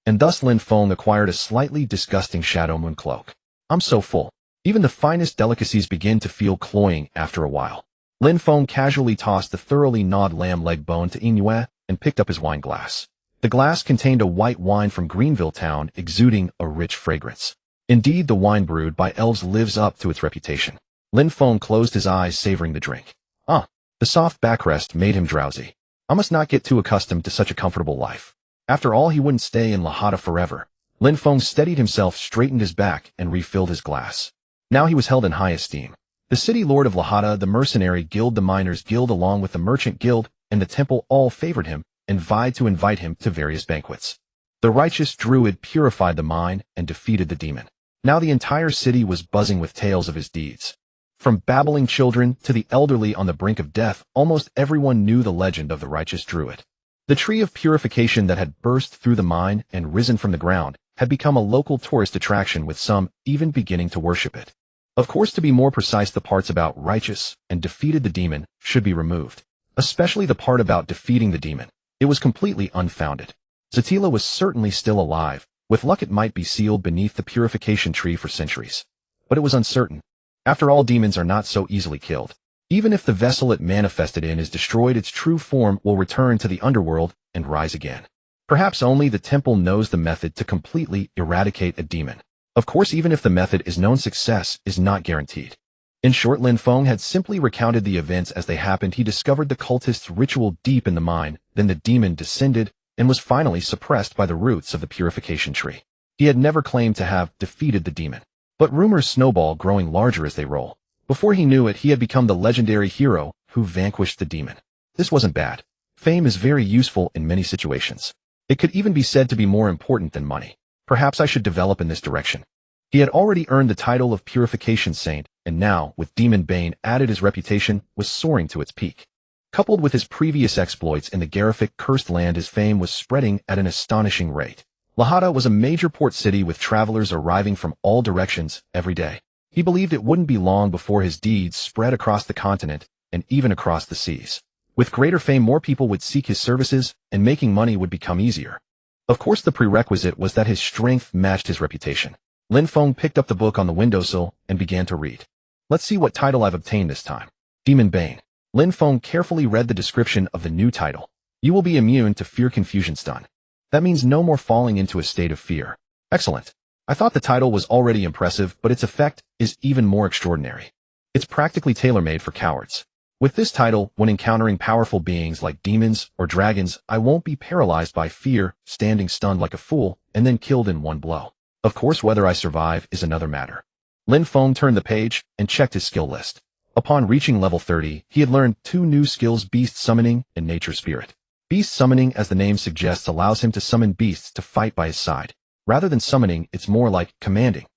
And thus Lin Feng acquired a slightly disgusting Shadow Moon Cloak. I'm so full. Even the finest delicacies begin to feel cloying after a while. Lin Feng casually tossed the thoroughly gnawed lamb leg bone to Inoue and picked up his wine glass. The glass contained a white wine from Greenville Town, exuding a rich fragrance. Indeed, the wine brewed by elves lives up to its reputation. Lin Feng closed his eyes, savoring the drink. The soft backrest made him drowsy. I must not get too accustomed to such a comfortable life. After all, he wouldn't stay in Lahata forever. Lin Feng steadied himself, straightened his back, and refilled his glass. Now he was held in high esteem. The city lord of Lahata, the mercenary guild, the miners guild, along with the merchant guild, and the temple all favored him and vied to invite him to various banquets. The righteous Druid purified the mine and defeated the demon. Now the entire city was buzzing with tales of his deeds. From babbling children to the elderly on the brink of death, almost everyone knew the legend of the righteous Druid. The tree of purification that had burst through the mine and risen from the ground had become a local tourist attraction, with some even beginning to worship it. Of course, to be more precise, the parts about righteous and defeated the demon should be removed, especially the part about defeating the demon. It was completely unfounded. Zatila was certainly still alive. With luck, it might be sealed beneath the purification tree for centuries. But it was uncertain. After all, demons are not so easily killed. Even if the vessel it manifested in is destroyed, its true form will return to the underworld and rise again. Perhaps only the temple knows the method to completely eradicate a demon. Of course, even if the method is known, success is not guaranteed. In short, Lin Feng had simply recounted the events as they happened. He discovered the cultist's ritual deep in the mine, then the demon descended and was finally suppressed by the roots of the purification tree. He had never claimed to have defeated the demon. But rumors snowball, growing larger as they roll. Before he knew it, he had become the legendary hero who vanquished the demon. This wasn't bad. Fame is very useful in many situations. It could even be said to be more important than money. Perhaps I should develop in this direction. He had already earned the title of Purification Saint, and now, with Demon Bane added, his reputation was soaring to its peak. Coupled with his previous exploits in the Garific cursed land, his fame was spreading at an astonishing rate. Lahata was a major port city with travelers arriving from all directions every day. He believed it wouldn't be long before his deeds spread across the continent and even across the seas. With greater fame, more people would seek his services, and making money would become easier. Of course, the prerequisite was that his strength matched his reputation. Lin Feng picked up the book on the windowsill and began to read. Let's see what title I've obtained this time. Demon Bane. Lin Feng carefully read the description of the new title. You will be immune to fear, confusion, stun. That means no more falling into a state of fear. Excellent. I thought the title was already impressive, but its effect is even more extraordinary. It's practically tailor-made for cowards. With this title, when encountering powerful beings like demons or dragons, I won't be paralyzed by fear, standing stunned like a fool, and then killed in one blow. Of course, whether I survive is another matter. Lin Feng turned the page and checked his skill list. Upon reaching level 30, he had learned 2 new skills: Beast Summoning and Nature Spirit. Beast Summoning, as the name suggests, allows him to summon beasts to fight by his side. Rather than summoning, it's more like commanding.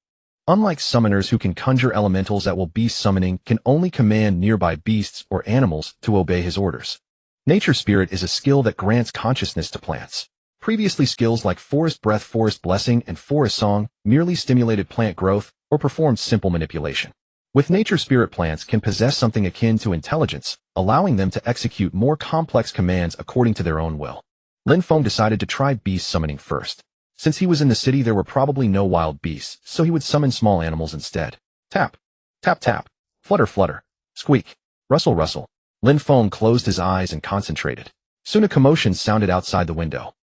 Unlike summoners who can conjure elementals at will, Beast Summoning can only command nearby beasts or animals to obey his orders. Nature Spirit is a skill that grants consciousness to plants. Previously, skills like Forest Breath, Forest Blessing, and Forest Song merely stimulated plant growth or performed simple manipulation. With Nature Spirit, plants can possess something akin to intelligence, allowing them to execute more complex commands according to their own will. Lin Feng decided to try beast summoning first. Since he was in the city, there were probably no wild beasts, so he would summon small animals instead. Tap, tap, tap, flutter, flutter, squeak, rustle, rustle. Lin Feng closed his eyes and concentrated. Soon a commotion sounded outside the window.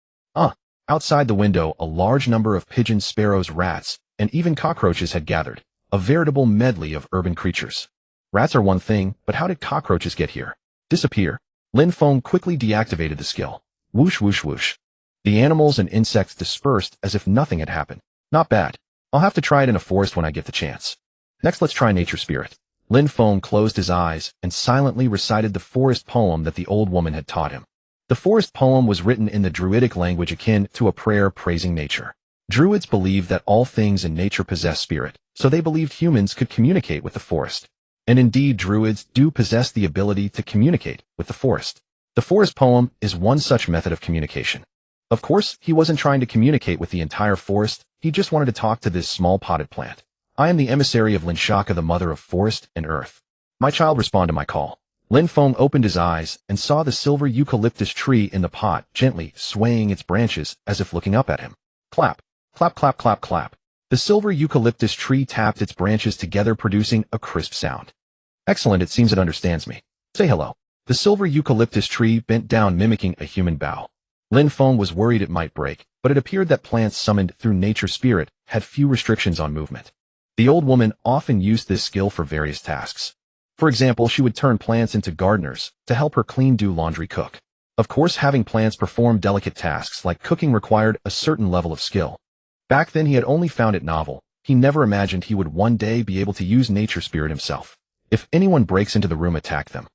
Outside the window, a large number of pigeons, sparrows, rats, and even cockroaches had gathered, a veritable medley of urban creatures. Rats are one thing, but how did cockroaches get here? Disappear? Lin Feng quickly deactivated the skill. Whoosh, whoosh, whoosh. The animals and insects dispersed as if nothing had happened. Not bad. I'll have to try it in a forest when I get the chance. Next, let's try nature spirit. Lin Feng closed his eyes and silently recited the forest poem that the old woman had taught him. The forest poem was written in the Druidic language akin to a prayer praising nature. Druids believed that all things in nature possess spirit, so they believed humans could communicate with the forest. And indeed, Druids do possess the ability to communicate with the forest. The forest poem is one such method of communication. Of course, he wasn't trying to communicate with the entire forest, he just wanted to talk to this small potted plant. I am the emissary of Linshaka, the mother of forest and earth. My child, respond to my call. Lin Feng opened his eyes and saw the silver eucalyptus tree in the pot gently swaying its branches as if looking up at him. Clap, clap, clap, clap, clap. The silver eucalyptus tree tapped its branches together, producing a crisp sound. Excellent, it seems it understands me. Say hello. The silver eucalyptus tree bent down, mimicking a human bow. Lin Feng was worried it might break, but it appeared that plants summoned through nature spirit had few restrictions on movement. The old woman often used this skill for various tasks. For example, she would turn plants into gardeners to help her clean, do laundry, cook. Of course, having plants perform delicate tasks like cooking required a certain level of skill. Back then, he had only found it novel. He never imagined he would one day be able to use nature spirit himself. If anyone breaks into the room, attack them.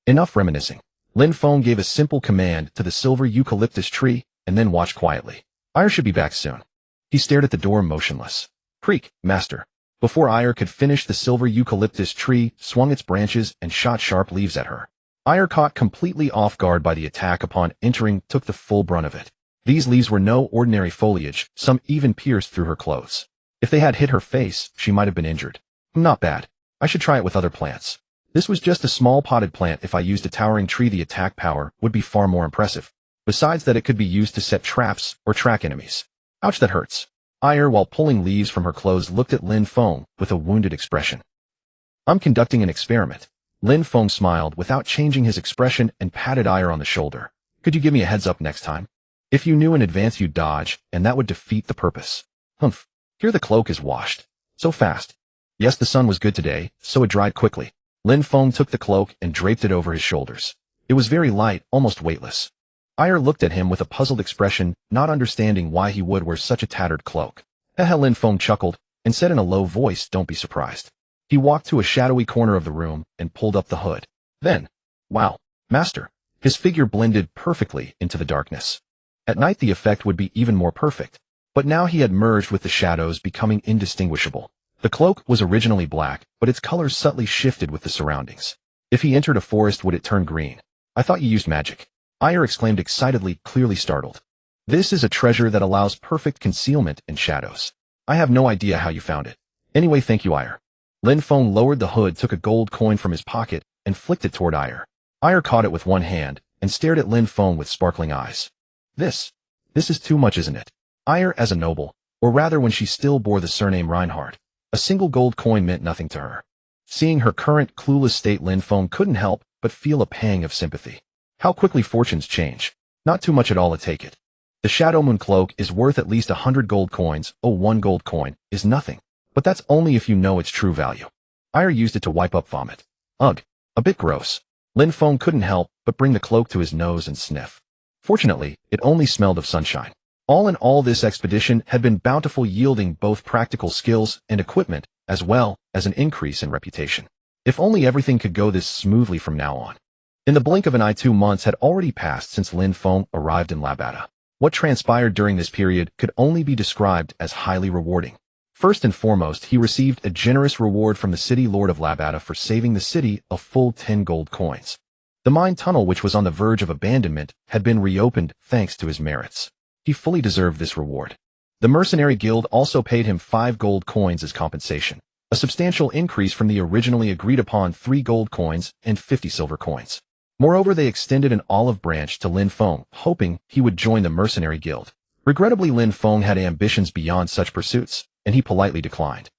Enough reminiscing. Lin Feng gave a simple command to the silver eucalyptus tree and then watched quietly. Ayr should be back soon. He stared at the door, motionless. Creak, master. Before Ayr could finish, the silver eucalyptus tree swung its branches and shot sharp leaves at her. Ayr, caught completely off guard by the attack upon entering, took the full brunt of it. These leaves were no ordinary foliage, some even pierced through her clothes. If they had hit her face, she might have been injured. Not bad. I should try it with other plants. This was just a small potted plant. If I used a towering tree, the attack power would be far more impressive. Besides that, it could be used to set traps or track enemies. Ouch, that hurts. Ayr, while pulling leaves from her clothes, looked at Lin Feng with a wounded expression. I'm conducting an experiment. Lin Feng smiled without changing his expression and patted Ayr on the shoulder. Could you give me a heads up next time? If you knew in advance, you'd dodge, and that would defeat the purpose. Humph. Here the cloak is washed. So fast. Yes, the sun was good today, so it dried quickly. Lin Feng took the cloak and draped it over his shoulders. It was very light, almost weightless. Ayr looked at him with a puzzled expression, not understanding why he would wear such a tattered cloak. Lin Feng chuckled and said in a low voice, don't be surprised. He walked to a shadowy corner of the room and pulled up the hood. Then, wow, master. His figure blended perfectly into the darkness. At night the effect would be even more perfect. But now he had merged with the shadows, becoming indistinguishable. The cloak was originally black, but its color subtly shifted with the surroundings. If he entered a forest, would it turn green? I thought you used magic. Ayr exclaimed excitedly, clearly startled. This is a treasure that allows perfect concealment in shadows. I have no idea how you found it. Anyway, thank you, Ayr. Lin Feng lowered the hood, took a gold coin from his pocket, and flicked it toward Ayr. Ayr caught it with one hand and stared at Lin Feng with sparkling eyes. This is too much, isn't it? Ayr, as a noble, or rather when she still bore the surname Reinhardt, a single gold coin meant nothing to her. Seeing her current clueless state, Lin Feng couldn't help but feel a pang of sympathy. How quickly fortunes change. Not too much at all, take it. The Shadow Moon cloak is worth at least 100 gold coins. Oh, 1 gold coin is nothing. But that's only if you know its true value. Ayr used it to wipe up vomit. Ugh, a bit gross. Lin Feng couldn't help but bring the cloak to his nose and sniff. Fortunately, it only smelled of sunshine. All in all, this expedition had been bountiful, yielding both practical skills and equipment, as well as an increase in reputation. If only everything could go this smoothly from now on. In the blink of an eye, 2 months had already passed since Lin Feng arrived in Labata. What transpired during this period could only be described as highly rewarding. First and foremost, he received a generous reward from the city lord of Labata for saving the city a full 10 gold coins. The mine tunnel, which was on the verge of abandonment, had been reopened thanks to his merits. He fully deserved this reward. The mercenary guild also paid him 5 gold coins as compensation, a substantial increase from the originally agreed upon 3 gold coins and 50 silver coins. Moreover, they extended an olive branch to Lin Feng, hoping he would join the mercenary guild. Regrettably, Lin Feng had ambitions beyond such pursuits, and he politely declined.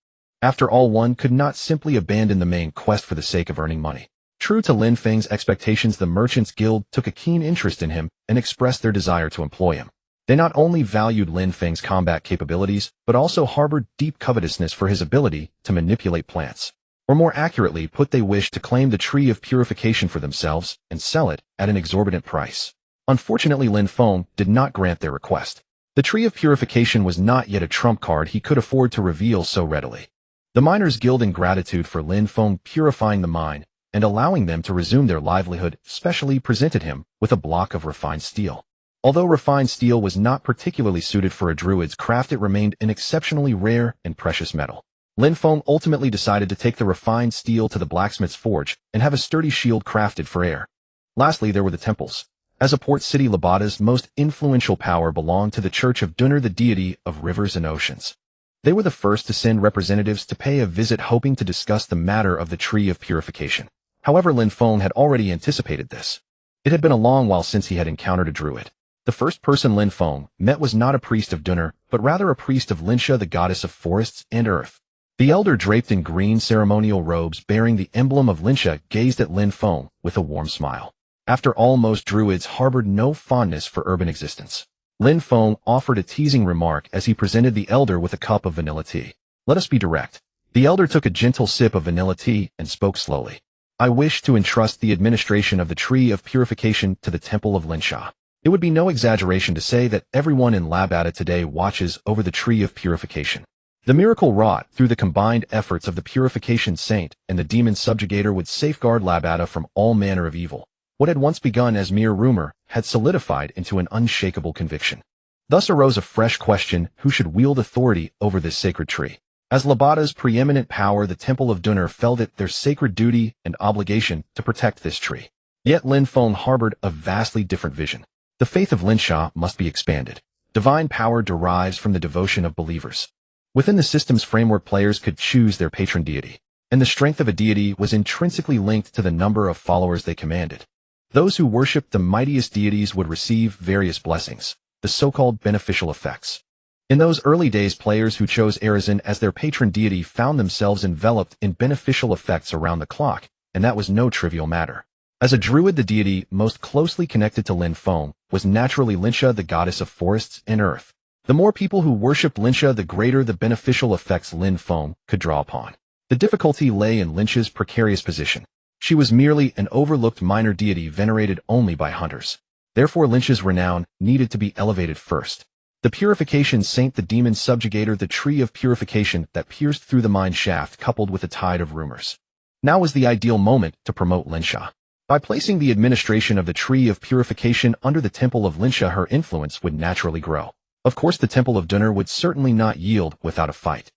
After all, one could not simply abandon the main quest for the sake of earning money. True to Lin Feng's expectations, the Merchants Guild took a keen interest in him and expressed their desire to employ him. They not only valued Lin Feng's combat capabilities, but also harbored deep covetousness for his ability to manipulate plants. Or more accurately put, they wished to claim the Tree of Purification for themselves and sell it at an exorbitant price. Unfortunately, Lin Feng did not grant their request. The Tree of Purification was not yet a trump card he could afford to reveal so readily. The Miners' Guild, in gratitude for Lin Feng purifying the mine and allowing them to resume their livelihood, specially presented him with a block of refined steel. Although refined steel was not particularly suited for a druid's craft, it remained an exceptionally rare and precious metal. Lin Feng ultimately decided to take the refined steel to the blacksmith's forge and have a sturdy shield crafted for air. Lastly, there were the temples. As a port city, Labada's most influential power belonged to the Church of Dunner, the deity of rivers and oceans. They were the first to send representatives to pay a visit, hoping to discuss the matter of the Tree of Purification. However, Lin Feng had already anticipated this. It had been a long while since he had encountered a druid. The first person Lin Feng met was not a priest of Dunner, but rather a priest of Linsha, the goddess of forests and earth. The elder, draped in green ceremonial robes bearing the emblem of Linsha, gazed at Lin Feng with a warm smile. After all, most druids harbored no fondness for urban existence. Lin Feng offered a teasing remark as he presented the elder with a cup of vanilla tea. Let us be direct. The elder took a gentle sip of vanilla tea and spoke slowly. I wish to entrust the administration of the Tree of Purification to the Temple of Linsha. It would be no exaggeration to say that everyone in Labada today watches over the Tree of Purification. The miracle wrought through the combined efforts of the Purification Saint and the Demon Subjugator would safeguard Labada from all manner of evil. What had once begun as mere rumor had solidified into an unshakable conviction. Thus arose a fresh question: who should wield authority over this sacred tree? As Labada's preeminent power, the Temple of Dunner felt it their sacred duty and obligation to protect this tree. Yet Lin Feng harbored a vastly different vision. The faith of Linsha must be expanded. Divine power derives from the devotion of believers. Within the system's framework, players could choose their patron deity, and the strength of a deity was intrinsically linked to the number of followers they commanded. Those who worshipped the mightiest deities would receive various blessings, the so-called beneficial effects. In those early days, players who chose Arizin as their patron deity found themselves enveloped in beneficial effects around the clock, and that was no trivial matter. As a druid, the deity most closely connected to Lin Feng was naturally Linsha, the goddess of forests and earth. The more people who worshipped Linsha, the greater the beneficial effects Lin Feng could draw upon. The difficulty lay in Linsha's precarious position. She was merely an overlooked minor deity venerated only by hunters. Therefore, Linsha's renown needed to be elevated first. The Purification Saint, the Demon Subjugator, the Tree of Purification that pierced through the mine shaft, coupled with a tide of rumors. Now was the ideal moment to promote Linsha. By placing the administration of the Tree of Purification under the Temple of Linsha, her influence would naturally grow. Of course, the Temple of Dunner would certainly not yield without a fight.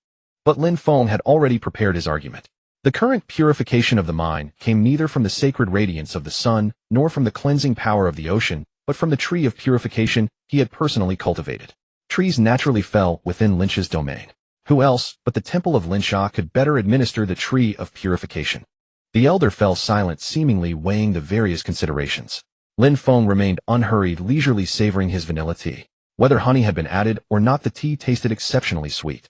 But Lin Feng had already prepared his argument. The current purification of the mine came neither from the sacred radiance of the sun, nor from the cleansing power of the ocean, but from the Tree of Purification he had personally cultivated. Trees naturally fell within Linsha's domain. Who else but the Temple of Linsha could better administer the Tree of Purification? The elder fell silent, seemingly weighing the various considerations. Lin Feng remained unhurried, leisurely savoring his vanilla tea. Whether honey had been added or not, the tea tasted exceptionally sweet.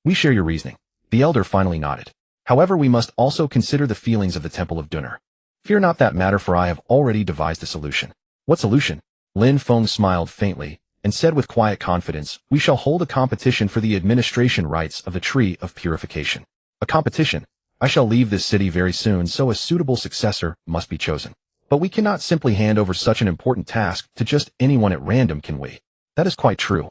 We share your reasoning. The elder finally nodded. However, we must also consider the feelings of the Temple of Dunner. Fear not that matter, for I have already devised a solution. What solution? Lin Feng smiled faintly and said with quiet confidence, we shall hold a competition for the administration rights of the Tree of Purification. A competition? I shall leave this city very soon, so a suitable successor must be chosen. But we cannot simply hand over such an important task to just anyone at random, can we? That is quite true.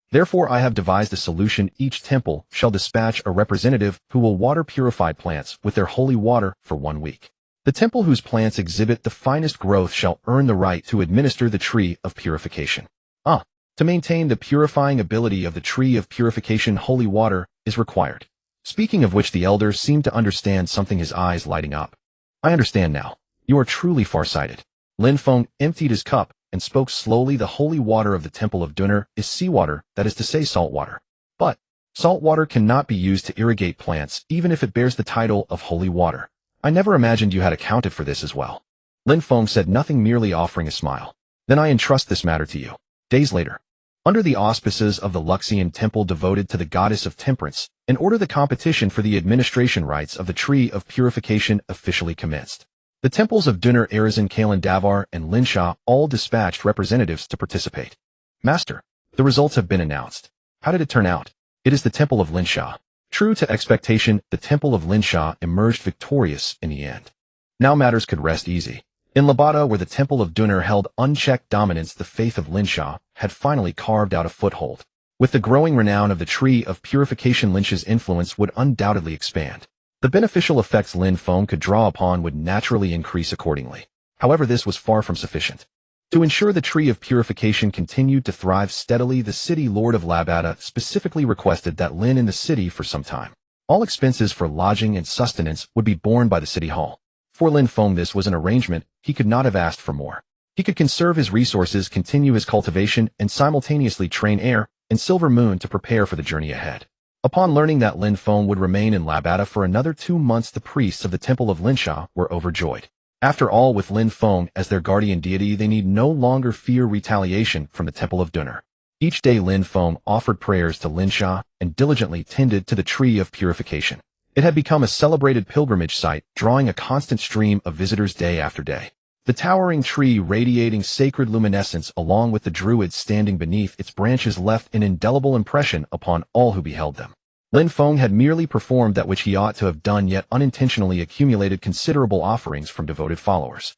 Therefore, I have devised a solution. Each temple shall dispatch a representative who will water purified plants with their holy water for 1 week. The temple whose plants exhibit the finest growth shall earn the right to administer the Tree of Purification. To maintain the purifying ability of the Tree of Purification, holy water is required. Speaking of which, the elder seemed to understand something, his eyes lighting up. I understand now. You are truly farsighted. Lin Feng emptied his cup and spoke slowly. The holy water of the Temple of Dunner is seawater, that is to say salt water. But salt water cannot be used to irrigate plants, even if it bears the title of holy water. I never imagined you had accounted for this as well. Lin Feng said nothing, merely offering a smile. Then I entrust this matter to you. Days later, under the auspices of the Luxian temple devoted to the goddess of temperance, in order the competition for the administration rights of the Tree of Purification officially commenced. The temples of Dunner, Arizin, Kalen Davar, and Linsha all dispatched representatives to participate. Master, the results have been announced. How did it turn out? It is the temple of Linsha. True to expectation, the temple of Linsha emerged victorious in the end. Now matters could rest easy. In Labada, where the temple of Dunner held unchecked dominance, the faith of Linsha had finally carved out a foothold. With the growing renown of the Tree of Purification, Linsha's influence would undoubtedly expand. The beneficial effects Lin Feng could draw upon would naturally increase accordingly. However, this was far from sufficient. To ensure the Tree of Purification continued to thrive steadily, the city lord of Labada specifically requested that Lin in the city for some time. All expenses for lodging and sustenance would be borne by the city hall. For Lin Feng, this was an arrangement he could not have asked for more. He could conserve his resources, continue his cultivation, and simultaneously train Air and Silver Moon to prepare for the journey ahead. Upon learning that Lin Feng would remain in Labada for another 2 months, the priests of the Temple of Linsha were overjoyed. After all, with Lin Feng as their guardian deity, they need no longer fear retaliation from the Temple of Dunner. Each day Lin Feng offered prayers to Linsha and diligently tended to the Tree of Purification. It had become a celebrated pilgrimage site, drawing a constant stream of visitors day after day. The towering tree, radiating sacred luminescence, along with the Druids standing beneath its branches, left an indelible impression upon all who beheld them. Lin Feng had merely performed that which he ought to have done, yet unintentionally accumulated considerable offerings from devoted followers.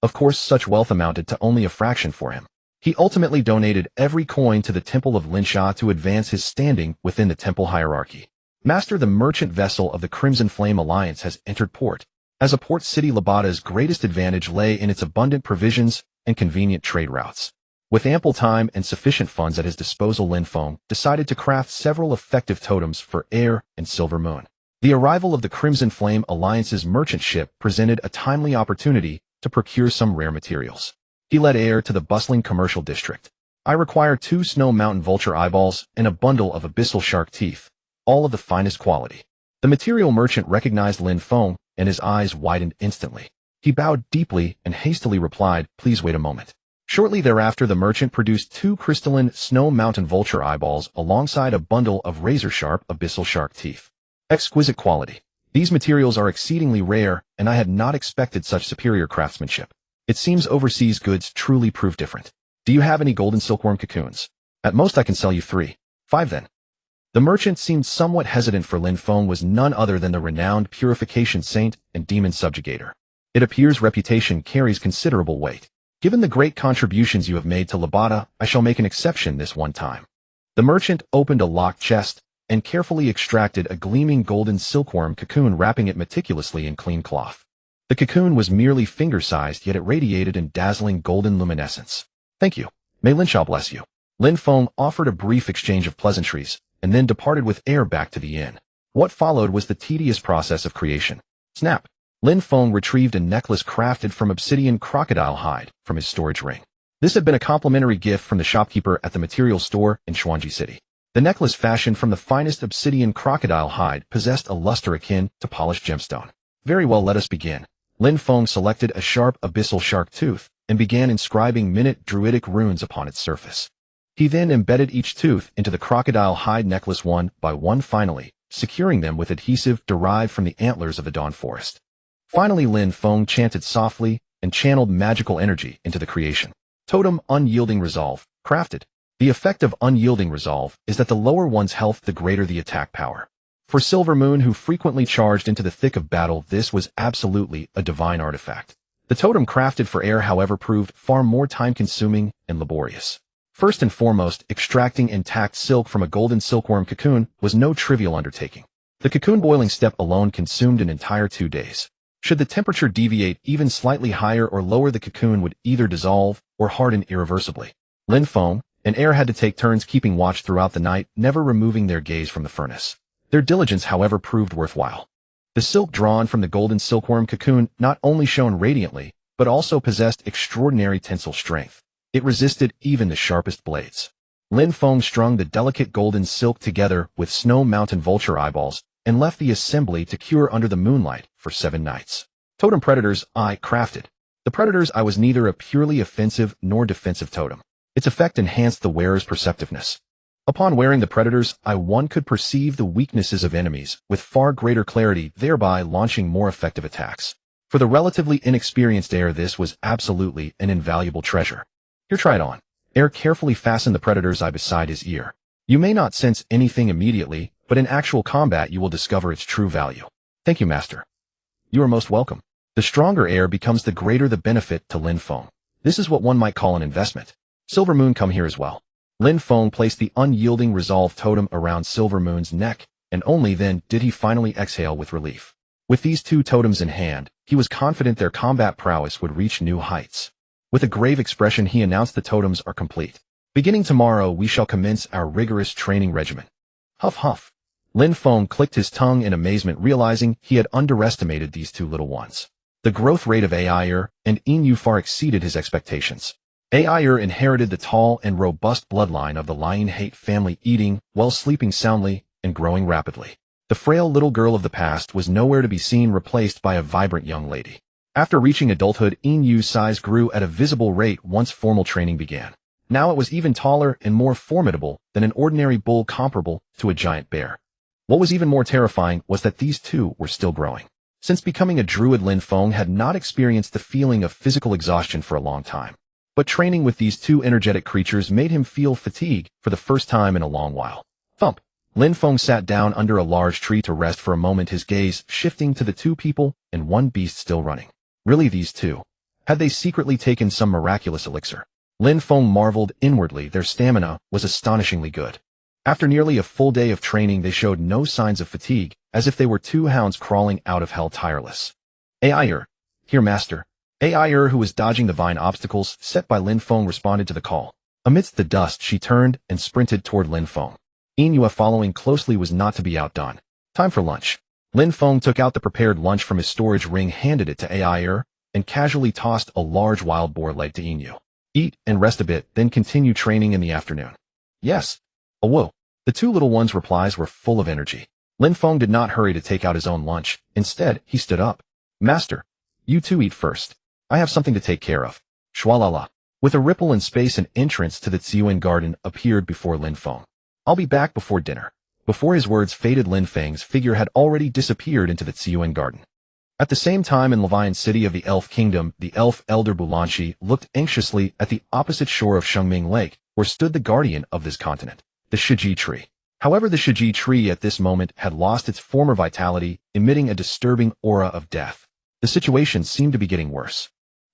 Of course, such wealth amounted to only a fraction for him. He ultimately donated every coin to the Temple of Linsha to advance his standing within the temple hierarchy. Master, the merchant vessel of the Crimson Flame Alliance has entered port. As a port city, Labada's greatest advantage lay in its abundant provisions and convenient trade routes. With ample time and sufficient funds at his disposal, Lin Feng decided to craft several effective totems for Air and Silver Moon. The arrival of the Crimson Flame Alliance's merchant ship presented a timely opportunity to procure some rare materials. He led Air to the bustling commercial district. I require 2 snow mountain vulture eyeballs and a bundle of abyssal shark teeth, all of the finest quality. The material merchant recognized Lin Feng, and his eyes widened instantly. He bowed deeply and hastily replied, "Please wait a moment." Shortly thereafter, the merchant produced 2 crystalline snow mountain vulture eyeballs alongside a bundle of razor-sharp abyssal shark teeth. Exquisite quality. These materials are exceedingly rare, and I had not expected such superior craftsmanship. It seems overseas goods truly prove different. Do you have any golden silkworm cocoons? At most I can sell you 3. 5 then. The merchant seemed somewhat hesitant, for Lin Feng was none other than the renowned purification saint and demon subjugator. It appears reputation carries considerable weight. Given the great contributions you have made to Labada, I shall make an exception this one time. The merchant opened a locked chest and carefully extracted a gleaming golden silkworm cocoon, wrapping it meticulously in clean cloth. The cocoon was merely finger-sized, yet it radiated in dazzling golden luminescence. Thank you. May Linsha bless you. Lin Feng offered a brief exchange of pleasantries, and then departed with Air back to the inn. What followed was the tedious process of creation. Snap! Lin Feng retrieved a necklace crafted from obsidian crocodile hide from his storage ring. This had been a complimentary gift from the shopkeeper at the material store in Xuanji City. The necklace, fashioned from the finest obsidian crocodile hide, possessed a luster akin to polished gemstone. Very well, let us begin. Lin Feng selected a sharp abyssal shark tooth and began inscribing minute druidic runes upon its surface. He then embedded each tooth into the crocodile hide necklace one by one, finally securing them with adhesive derived from the antlers of the Dawn Forest. Finally, Lin Feng chanted softly and channeled magical energy into the creation. Totem Unyielding Resolve, crafted. The effect of Unyielding Resolve is that the lower one's health, the greater the attack power. For Silver Moon, who frequently charged into the thick of battle, this was absolutely a divine artifact. The totem crafted for Air, however, proved far more time-consuming and laborious. First and foremost, extracting intact silk from a golden silkworm cocoon was no trivial undertaking. The cocoon boiling step alone consumed an entire 2 days. Should the temperature deviate even slightly higher or lower, the cocoon would either dissolve or harden irreversibly. Lin Feng and Air had to take turns keeping watch throughout the night, never removing their gaze from the furnace. Their diligence, however, proved worthwhile. The silk drawn from the golden silkworm cocoon not only shone radiantly, but also possessed extraordinary tensile strength. It resisted even the sharpest blades. Lin Feng strung the delicate golden silk together with snow mountain vulture eyeballs and left the assembly to cure under the moonlight for 7 nights. Totem Predator's Eye, crafted. The Predator's Eye was neither a purely offensive nor defensive totem. Its effect enhanced the wearer's perceptiveness. Upon wearing the Predator's Eye, one could perceive the weaknesses of enemies with far greater clarity, thereby launching more effective attacks. For the relatively inexperienced heir, this was absolutely an invaluable treasure. Here, try it on. Heir carefully fastened the Predator's Eye beside his ear. You may not sense anything immediately, but in actual combat you will discover its true value. Thank you, Master. You are most welcome. The stronger heir becomes the greater the benefit to Lin Feng. This is what one might call an investment. Silver Moon, come here as well. Lin Feng placed the unyielding resolve totem around Silver Moon's neck, and only then did he finally exhale with relief. With these two totems in hand, he was confident their combat prowess would reach new heights. With a grave expression, he announced the totems are complete. Beginning tomorrow, we shall commence our rigorous training regimen. Huff huff. Lin Feng clicked his tongue in amazement, realizing he had underestimated these two little ones. The growth rate of Aier and Inu far exceeded his expectations. Aier inherited the tall and robust bloodline of the Lion-Hate family, eating, while sleeping soundly, and growing rapidly. The frail little girl of the past was nowhere to be seen, replaced by a vibrant young lady. After reaching adulthood, Inu's size grew at a visible rate once formal training began. Now it was even taller and more formidable than an ordinary bull, comparable to a giant bear. What was even more terrifying was that these two were still growing. Since becoming a druid, Lin Feng had not experienced the feeling of physical exhaustion for a long time. But training with these two energetic creatures made him feel fatigue for the first time in a long while. Thump! Lin Feng sat down under a large tree to rest for a moment, his gaze shifting to the two people and one beast still running. Really, these two? Had they secretly taken some miraculous elixir? Lin Feng marveled inwardly. Their stamina was astonishingly good. After nearly a full day of training, they showed no signs of fatigue, as if they were two hounds crawling out of hell, tireless. Aier. Here, Master. Aier, who was dodging the vine obstacles set by Lin Feng, responded to the call. Amidst the dust, she turned and sprinted toward Lin Feng. Inu, following closely, was not to be outdone. Time for lunch. Lin Feng took out the prepared lunch from his storage ring, handed it to Aier, and casually tossed a large wild boar leg to Inu. Eat and rest a bit, then continue training in the afternoon. Yes. Whoa. The two little ones' replies were full of energy. Lin Feng did not hurry to take out his own lunch. Instead, he stood up. Master, you two eat first. I have something to take care of. Shwalala. With a ripple in space, an entrance to the Ziyuan garden appeared before Lin Feng. I'll be back before dinner. Before his words faded, Lin Feng's figure had already disappeared into the Ziyuan garden. At the same time, in Levian City of the Elf Kingdom, the elf elder Bulanchi looked anxiously at the opposite shore of Shengming Lake, where stood the guardian of this continent, the Shiji tree. However, the Shiji tree at this moment had lost its former vitality, emitting a disturbing aura of death. The situation seemed to be getting worse.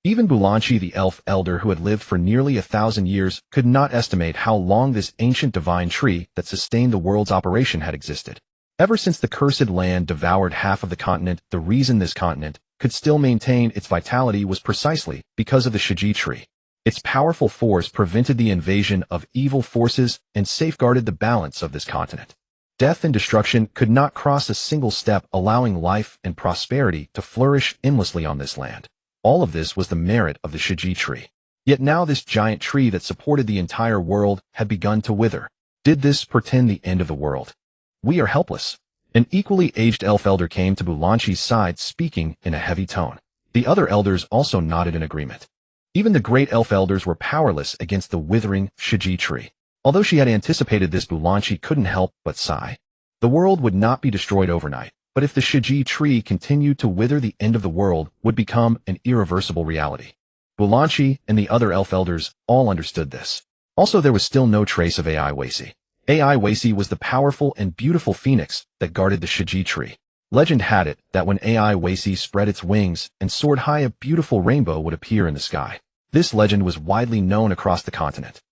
Even Bulanchi, the elf elder who had lived for nearly 1,000 years, could not estimate how long this ancient divine tree that sustained the world's operation had existed. Ever since the cursed land devoured half of the continent, the reason this continent could still maintain its vitality was precisely because of the Shiji tree. Its powerful force prevented the invasion of evil forces and safeguarded the balance of this continent. Death and destruction could not cross a single step, allowing life and prosperity to flourish endlessly on this land. All of this was the merit of the Shiji tree. Yet now this giant tree that supported the entire world had begun to wither. Did this portend the end of the world? We are helpless. An equally aged elf elder came to Bulanchi's side, speaking in a heavy tone. The other elders also nodded in agreement. Even the great elf elders were powerless against the withering Shiji tree. Although she had anticipated this, Bulanchi couldn't help but sigh. The world would not be destroyed overnight, but if the Shiji tree continued to wither, the end of the world would become an irreversible reality. Bulanchi and the other elf elders all understood this. Also, there was still no trace of Ai Weishi. Ai Weishi was the powerful and beautiful phoenix that guarded the Shiji tree. Legend had it that when Ai Weishi spread its wings and soared high, a beautiful rainbow would appear in the sky. This legend was widely known across the continent.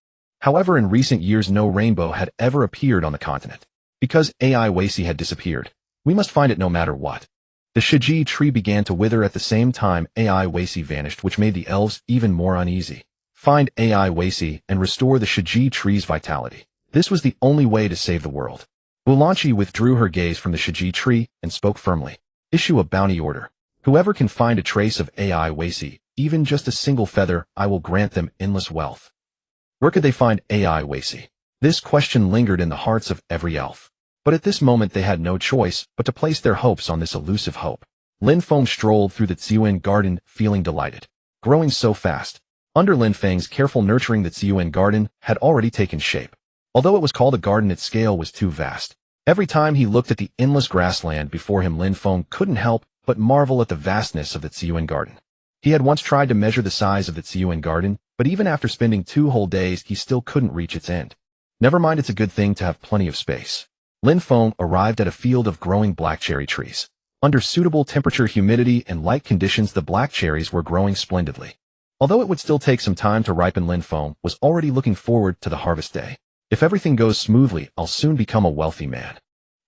However, in recent years, no rainbow had ever appeared on the continent. Because Ai Weishi had disappeared, we must find it no matter what. The Shiji tree began to wither at the same time Ai Weishi vanished, which made the elves even more uneasy. Find Ai Weishi and restore the Shiji tree's vitality. This was the only way to save the world. Bulanchi withdrew her gaze from the Shiji tree and spoke firmly. Issue a bounty order. Whoever can find a trace of Ai Weishi, even just a single feather, I will grant them endless wealth. Where could they find Ai Weishi? This question lingered in the hearts of every elf. But at this moment they had no choice but to place their hopes on this elusive hope. Lin Feng strolled through the Ziyuan garden, feeling delighted. growing so fast. Under Lin Feng's careful nurturing, the Ziyuan garden had already taken shape. Although it was called a garden, its scale was too vast. Every time he looked at the endless grassland before him, Lin Feng couldn't help but marvel at the vastness of the Ziyuan garden. He had once tried to measure the size of the Ziyuan garden, but even after spending 2 whole days, he still couldn't reach its end. Never mind, it's a good thing to have plenty of space. Lin Feng arrived at a field of growing black cherry trees. Under suitable temperature, humidity, and light conditions, the black cherries were growing splendidly. Although it would still take some time to ripen, Lin Feng was already looking forward to the harvest day. If everything goes smoothly, I'll soon become a wealthy man.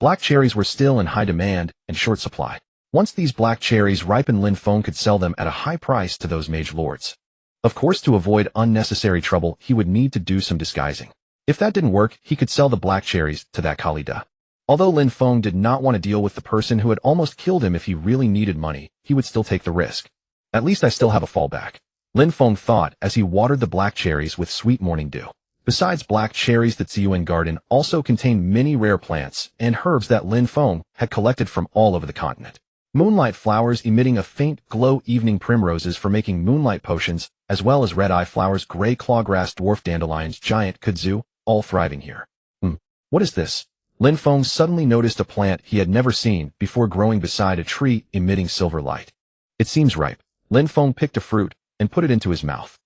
Black cherries were still in high demand and short supply. Once these black cherries ripened, Lin Feng could sell them at a high price to those mage lords. Of course, to avoid unnecessary trouble, he would need to do some disguising. If that didn't work, he could sell the black cherries to that Khalida. Although Lin Feng did not want to deal with the person who had almost killed him, if he really needed money, he would still take the risk. At least I still have a fallback, Lin Feng thought as he watered the black cherries with sweet morning dew. Besides black cherries, the Ziyuan garden also contained many rare plants and herbs that Lin Feng had collected from all over the continent. Moonlight flowers emitting a faint glow, evening primroses for making moonlight potions, as well as red-eye flowers, gray clawgrass, dwarf dandelions, giant kudzu, all thriving here. What is this? Lin Feng suddenly noticed a plant he had never seen before growing beside a tree emitting silver light. It seems ripe. Lin Feng picked a fruit and put it into his mouth.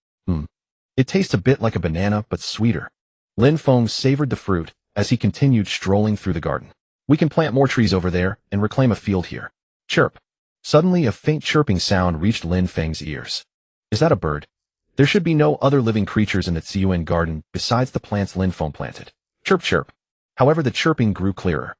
It tastes a bit like a banana, but sweeter. Lin Feng savored the fruit as he continued strolling through the garden. We can plant more trees over there and reclaim a field here. Chirp. Suddenly a faint chirping sound reached Lin Feng's ears. Is that a bird? There should be no other living creatures in the Ziyuan garden besides the plants Lin Feng planted. Chirp, chirp. However, the chirping grew clearer.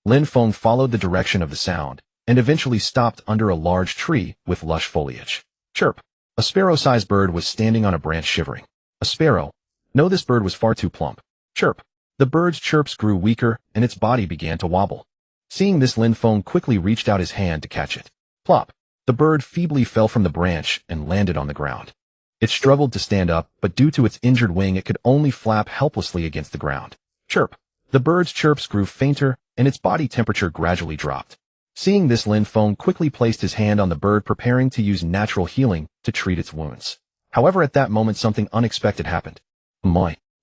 Lin Feng followed the direction of the sound and eventually stopped under a large tree with lush foliage. Chirp. A sparrow-sized bird was standing on a branch, shivering. A sparrow? No, this bird was far too plump. Chirp. The bird's chirps grew weaker and its body began to wobble. Seeing this, Lin Feng quickly reached out his hand to catch it. Plop. The bird feebly fell from the branch and landed on the ground. It struggled to stand up, but due to its injured wing, it could only flap helplessly against the ground. Chirp. The bird's chirps grew fainter and its body temperature gradually dropped. Seeing this, Lin Feng quickly placed his hand on the bird, preparing to use natural healing to treat its wounds. However, at that moment, something unexpected happened.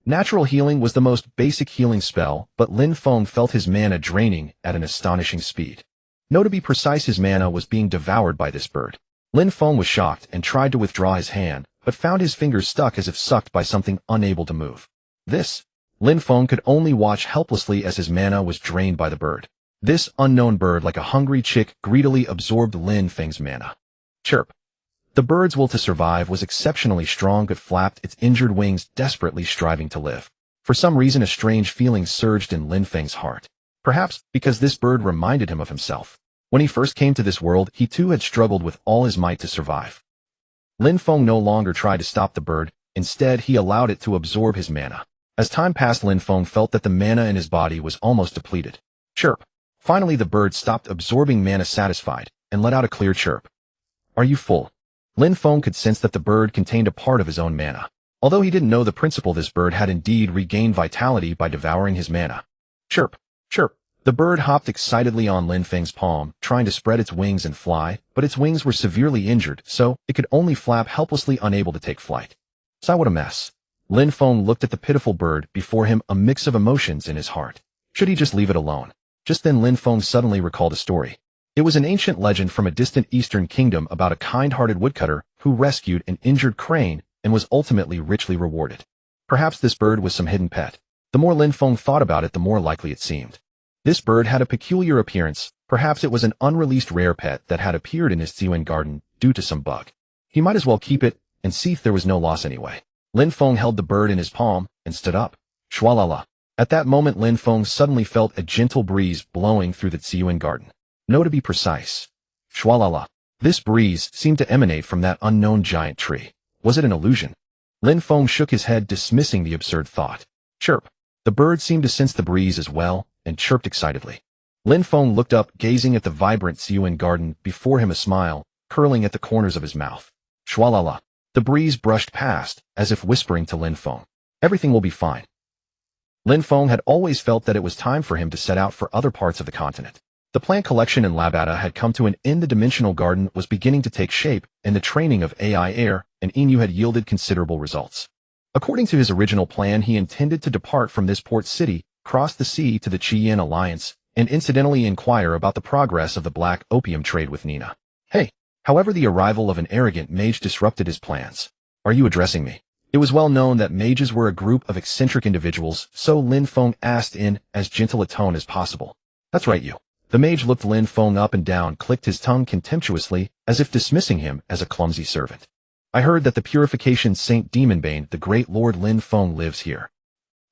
Natural healing was the most basic healing spell, but Lin Feng felt his mana draining at an astonishing speed. No, to be precise, his mana was being devoured by this bird. Lin Feng was shocked and tried to withdraw his hand, but found his fingers stuck as if sucked by something, unable to move. Lin Feng could only watch helplessly as his mana was drained by the bird. This unknown bird, like a hungry chick, greedily absorbed Lin Feng's mana. Chirp. The bird's will to survive was exceptionally strong. It flapped its injured wings, desperately striving to live. For some reason, a strange feeling surged in Lin Feng's heart. Perhaps because this bird reminded him of himself. When he first came to this world, he too had struggled with all his might to survive. Lin Feng no longer tried to stop the bird. Instead, he allowed it to absorb his mana. As time passed, Lin Feng felt that the mana in his body was almost depleted. Chirp. Finally, the bird stopped absorbing mana, satisfied, and let out a clear chirp. Are you full? Lin Feng could sense that the bird contained a part of his own mana. Although he didn't know the principle, this bird had indeed regained vitality by devouring his mana. Chirp. Chirp. The bird hopped excitedly on Lin Feng's palm, trying to spread its wings and fly, but its wings were severely injured, so it could only flap helplessly, unable to take flight. So what a mess. Lin Feng looked at the pitiful bird before him, a mix of emotions in his heart. Should he just leave it alone? Just then, Lin Feng suddenly recalled a story. It was an ancient legend from a distant eastern kingdom about a kind-hearted woodcutter who rescued an injured crane and was ultimately richly rewarded. Perhaps this bird was some hidden pet. The more Lin Feng thought about it, the more likely it seemed. This bird had a peculiar appearance. Perhaps it was an unreleased rare pet that had appeared in his Ziyuan garden due to some bug. He might as well keep it and see if there was no loss anyway. Lin Feng held the bird in his palm and stood up. Shwalala. At that moment, Lin Feng suddenly felt a gentle breeze blowing through the Ziyuan garden. No, to be precise. Shwalala. This breeze seemed to emanate from that unknown giant tree. Was it an illusion? Lin Feng shook his head, dismissing the absurd thought. Chirp. The bird seemed to sense the breeze as well and chirped excitedly. Lin Feng looked up, gazing at the vibrant Ziyuan garden before him, a smile curling at the corners of his mouth. Shwalala. The breeze brushed past, as if whispering to Lin Feng. Everything will be fine. Lin Feng had always felt that it was time for him to set out for other parts of the continent. The plant collection in Labata had come to an end. The dimensional garden was beginning to take shape, and the training of AI Air and Inu had yielded considerable results. According to his original plan, he intended to depart from this port city, cross the sea to the Qian Alliance, and incidentally inquire about the progress of the black opium trade with Nina. Hey! However, the arrival of an arrogant mage disrupted his plans. Are you addressing me? It was well known that mages were a group of eccentric individuals, so Lin Feng asked in as gentle a tone as possible. That's right, you. The mage looked Lin Feng up and down, clicked his tongue contemptuously, as if dismissing him as a clumsy servant. I heard that the Purification Saint Demonbane, the great Lord Lin Feng, lives here.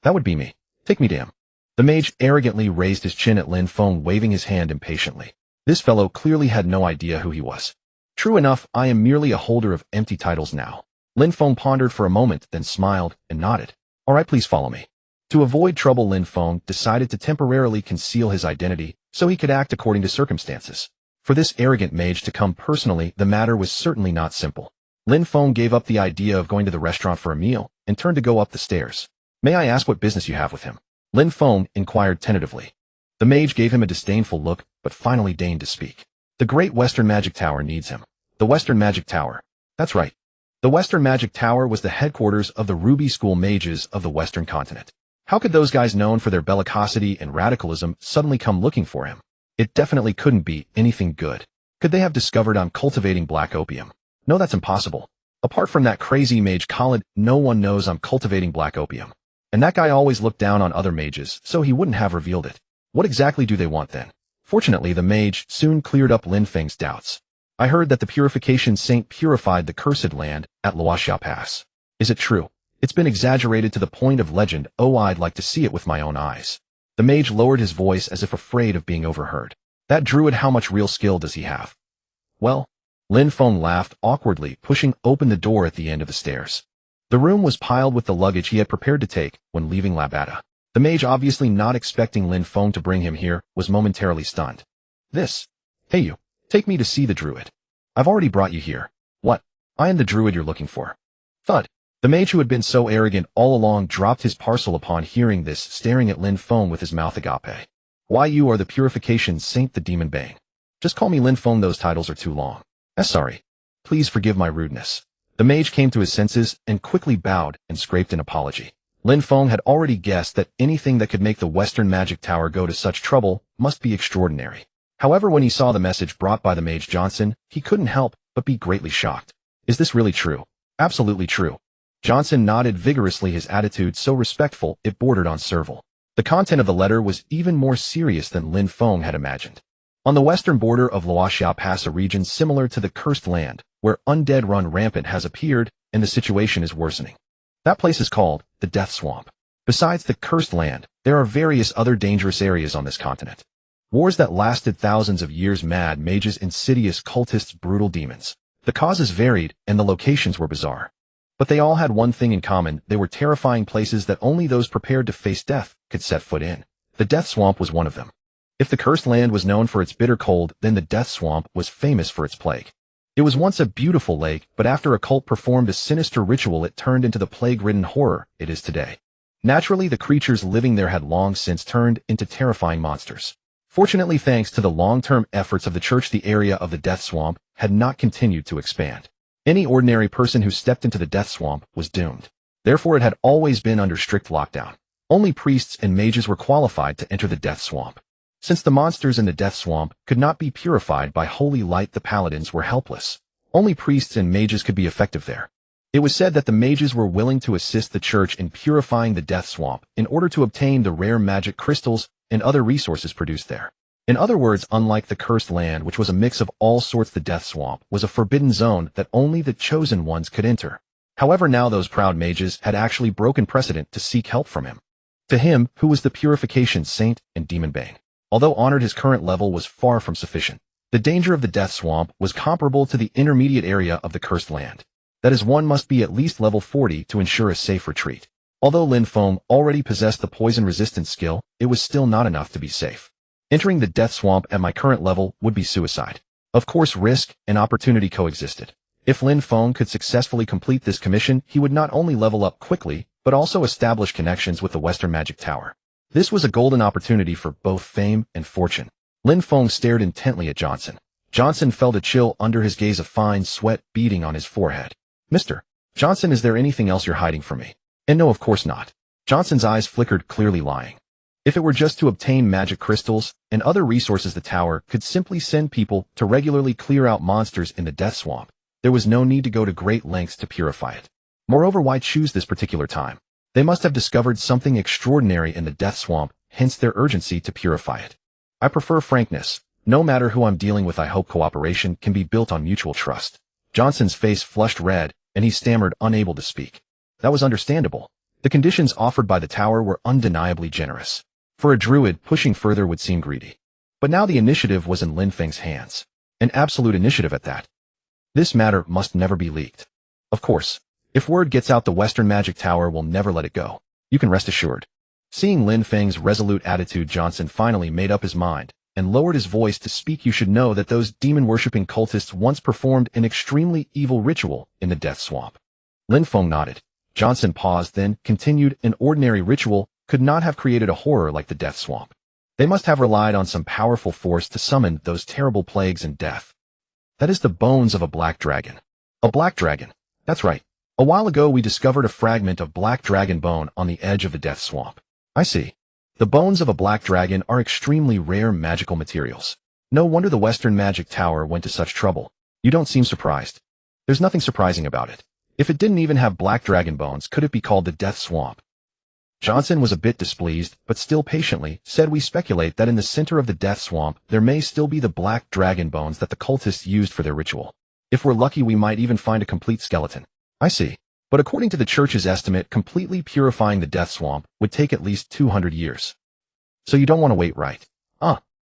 That would be me. Take me to him. The mage arrogantly raised his chin at Lin Feng, waving his hand impatiently. This fellow clearly had no idea who he was. True enough, I am merely a holder of empty titles now. Lin Feng pondered for a moment, then smiled and nodded. All right, please follow me. To avoid trouble, Lin Feng decided to temporarily conceal his identity so he could act according to circumstances. For this arrogant mage to come personally, the matter was certainly not simple. Lin Feng gave up the idea of going to the restaurant for a meal and turned to go up the stairs. May I ask what business you have with him? Lin Feng inquired tentatively. The mage gave him a disdainful look, but finally deigned to speak. The Great Western Magic Tower needs him. The Western Magic Tower. That's right. The Western Magic Tower was the headquarters of the Ruby School mages of the Western continent. How could those guys known for their bellicosity and radicalism suddenly come looking for him? It definitely couldn't be anything good. Could they have discovered I'm cultivating black opium? No, that's impossible. Apart from that crazy mage Khalid, no one knows I'm cultivating black opium. And that guy always looked down on other mages, so he wouldn't have revealed it. What exactly do they want then? Fortunately, the mage soon cleared up Lin Feng's doubts. I heard that the Purification Saint purified the cursed land at Luoxia Pass. Is it true? It's been exaggerated to the point of legend. Oh, I'd like to see it with my own eyes. The mage lowered his voice as if afraid of being overheard. That druid, how much real skill does he have? Well, Lin Feng laughed awkwardly, pushing open the door at the end of the stairs. The room was piled with the luggage he had prepared to take when leaving Labata. The mage, obviously not expecting Lin Feng to bring him here, was momentarily stunned. Hey you. Take me to see the druid. I've already brought you here. What? I am the druid you're looking for. Thud. The mage, who had been so arrogant all along, dropped his parcel upon hearing this, staring at Lin Feng with his mouth agape. Why, you are the Purification Saint, the Demonbane. Just call me Lin Feng, those titles are too long. Sorry. Please forgive my rudeness. The mage came to his senses and quickly bowed and scraped an apology. Lin Feng had already guessed that anything that could make the Western Magic Tower go to such trouble must be extraordinary. However, when he saw the message brought by the mage Johnson, he couldn't help but be greatly shocked. Is this really true? Absolutely true. Johnson nodded vigorously, his attitude so respectful it bordered on servile. The content of the letter was even more serious than Lin Feng had imagined. On the western border of Luoxia Pass, a region similar to the Cursed Land, where undead run rampant, has appeared, and the situation is worsening. That place is called the Death Swamp. Besides the Cursed Land, there are various other dangerous areas on this continent. Wars that lasted thousands of years, mad mages, insidious cultists, brutal demons. The causes varied, and the locations were bizarre. But they all had one thing in common: they were terrifying places that only those prepared to face death could set foot in. The Death Swamp was one of them. If the Cursed Land was known for its bitter cold, then the Death Swamp was famous for its plague. It was once a beautiful lake, but after a cult performed a sinister ritual, it turned into the plague-ridden horror it is today. Naturally, the creatures living there had long since turned into terrifying monsters. Fortunately, thanks to the long-term efforts of the church, the area of the Death Swamp had not continued to expand. Any ordinary person who stepped into the Death Swamp was doomed. Therefore, it had always been under strict lockdown. Only priests and mages were qualified to enter the Death Swamp. Since the monsters in the Death Swamp could not be purified by holy light, the paladins were helpless. Only priests and mages could be effective there. It was said that the mages were willing to assist the church in purifying the Death Swamp in order to obtain the rare magic crystals and other resources produced there. In other words, unlike the Cursed Land, which was a mix of all sorts, the Death Swamp was a forbidden zone that only the chosen ones could enter. However, now those proud mages had actually broken precedent to seek help from him. To him, who was the Purification Saint and Demonbane, although honored, his current level was far from sufficient. The danger of the Death Swamp was comparable to the intermediate area of the Cursed Land. That is, one must be at least level 40 to ensure a safe retreat. Although Lin Feng already possessed the poison resistance skill, it was still not enough to be safe. Entering the Death Swamp at my current level would be suicide. Of course, risk and opportunity coexisted. If Lin Feng could successfully complete this commission, he would not only level up quickly, but also establish connections with the Western Magic Tower. This was a golden opportunity for both fame and fortune. Lin Feng stared intently at Johnson. Johnson felt a chill under his gaze, a fine sweat beading on his forehead. Mr. Johnson, is there anything else you're hiding from me? And no, of course not. Johnson's eyes flickered, clearly lying. If it were just to obtain magic crystals and other resources, the tower could simply send people to regularly clear out monsters in the death swamp. There was no need to go to great lengths to purify it. Moreover, why choose this particular time? They must have discovered something extraordinary in the death swamp, hence their urgency to purify it. I prefer frankness. No matter who I'm dealing with, I hope cooperation can be built on mutual trust. Johnson's face flushed red, and he stammered, unable to speak. That was understandable. The conditions offered by the tower were undeniably generous. For a druid, pushing further would seem greedy. But now the initiative was in Lin Feng's hands. An absolute initiative at that. This matter must never be leaked. Of course, if word gets out, the Western Magic Tower will never let it go. You can rest assured. Seeing Lin Feng's resolute attitude, Johnson finally made up his mind and lowered his voice to speak. You should know that those demon-worshipping cultists once performed an extremely evil ritual in the death swamp. Lin Feng nodded. Johnson paused, then continued, an ordinary ritual could not have created a horror like the death swamp. They must have relied on some powerful force to summon those terrible plagues and death. That is the bones of a black dragon. A black dragon. That's right. A while ago we discovered a fragment of black dragon bone on the edge of the death swamp. I see. The bones of a black dragon are extremely rare magical materials. No wonder the Western Magic Tower went to such trouble. You don't seem surprised. There's nothing surprising about it. If it didn't even have black dragon bones, could it be called the death swamp? Johnson was a bit displeased, but still patiently said, we speculate that in the center of the death swamp there may still be the black dragon bones that the cultists used for their ritual. If we're lucky, we might even find a complete skeleton. I see. But according to the church's estimate, completely purifying the death swamp would take at least 200 years. So you don't want to wait, right?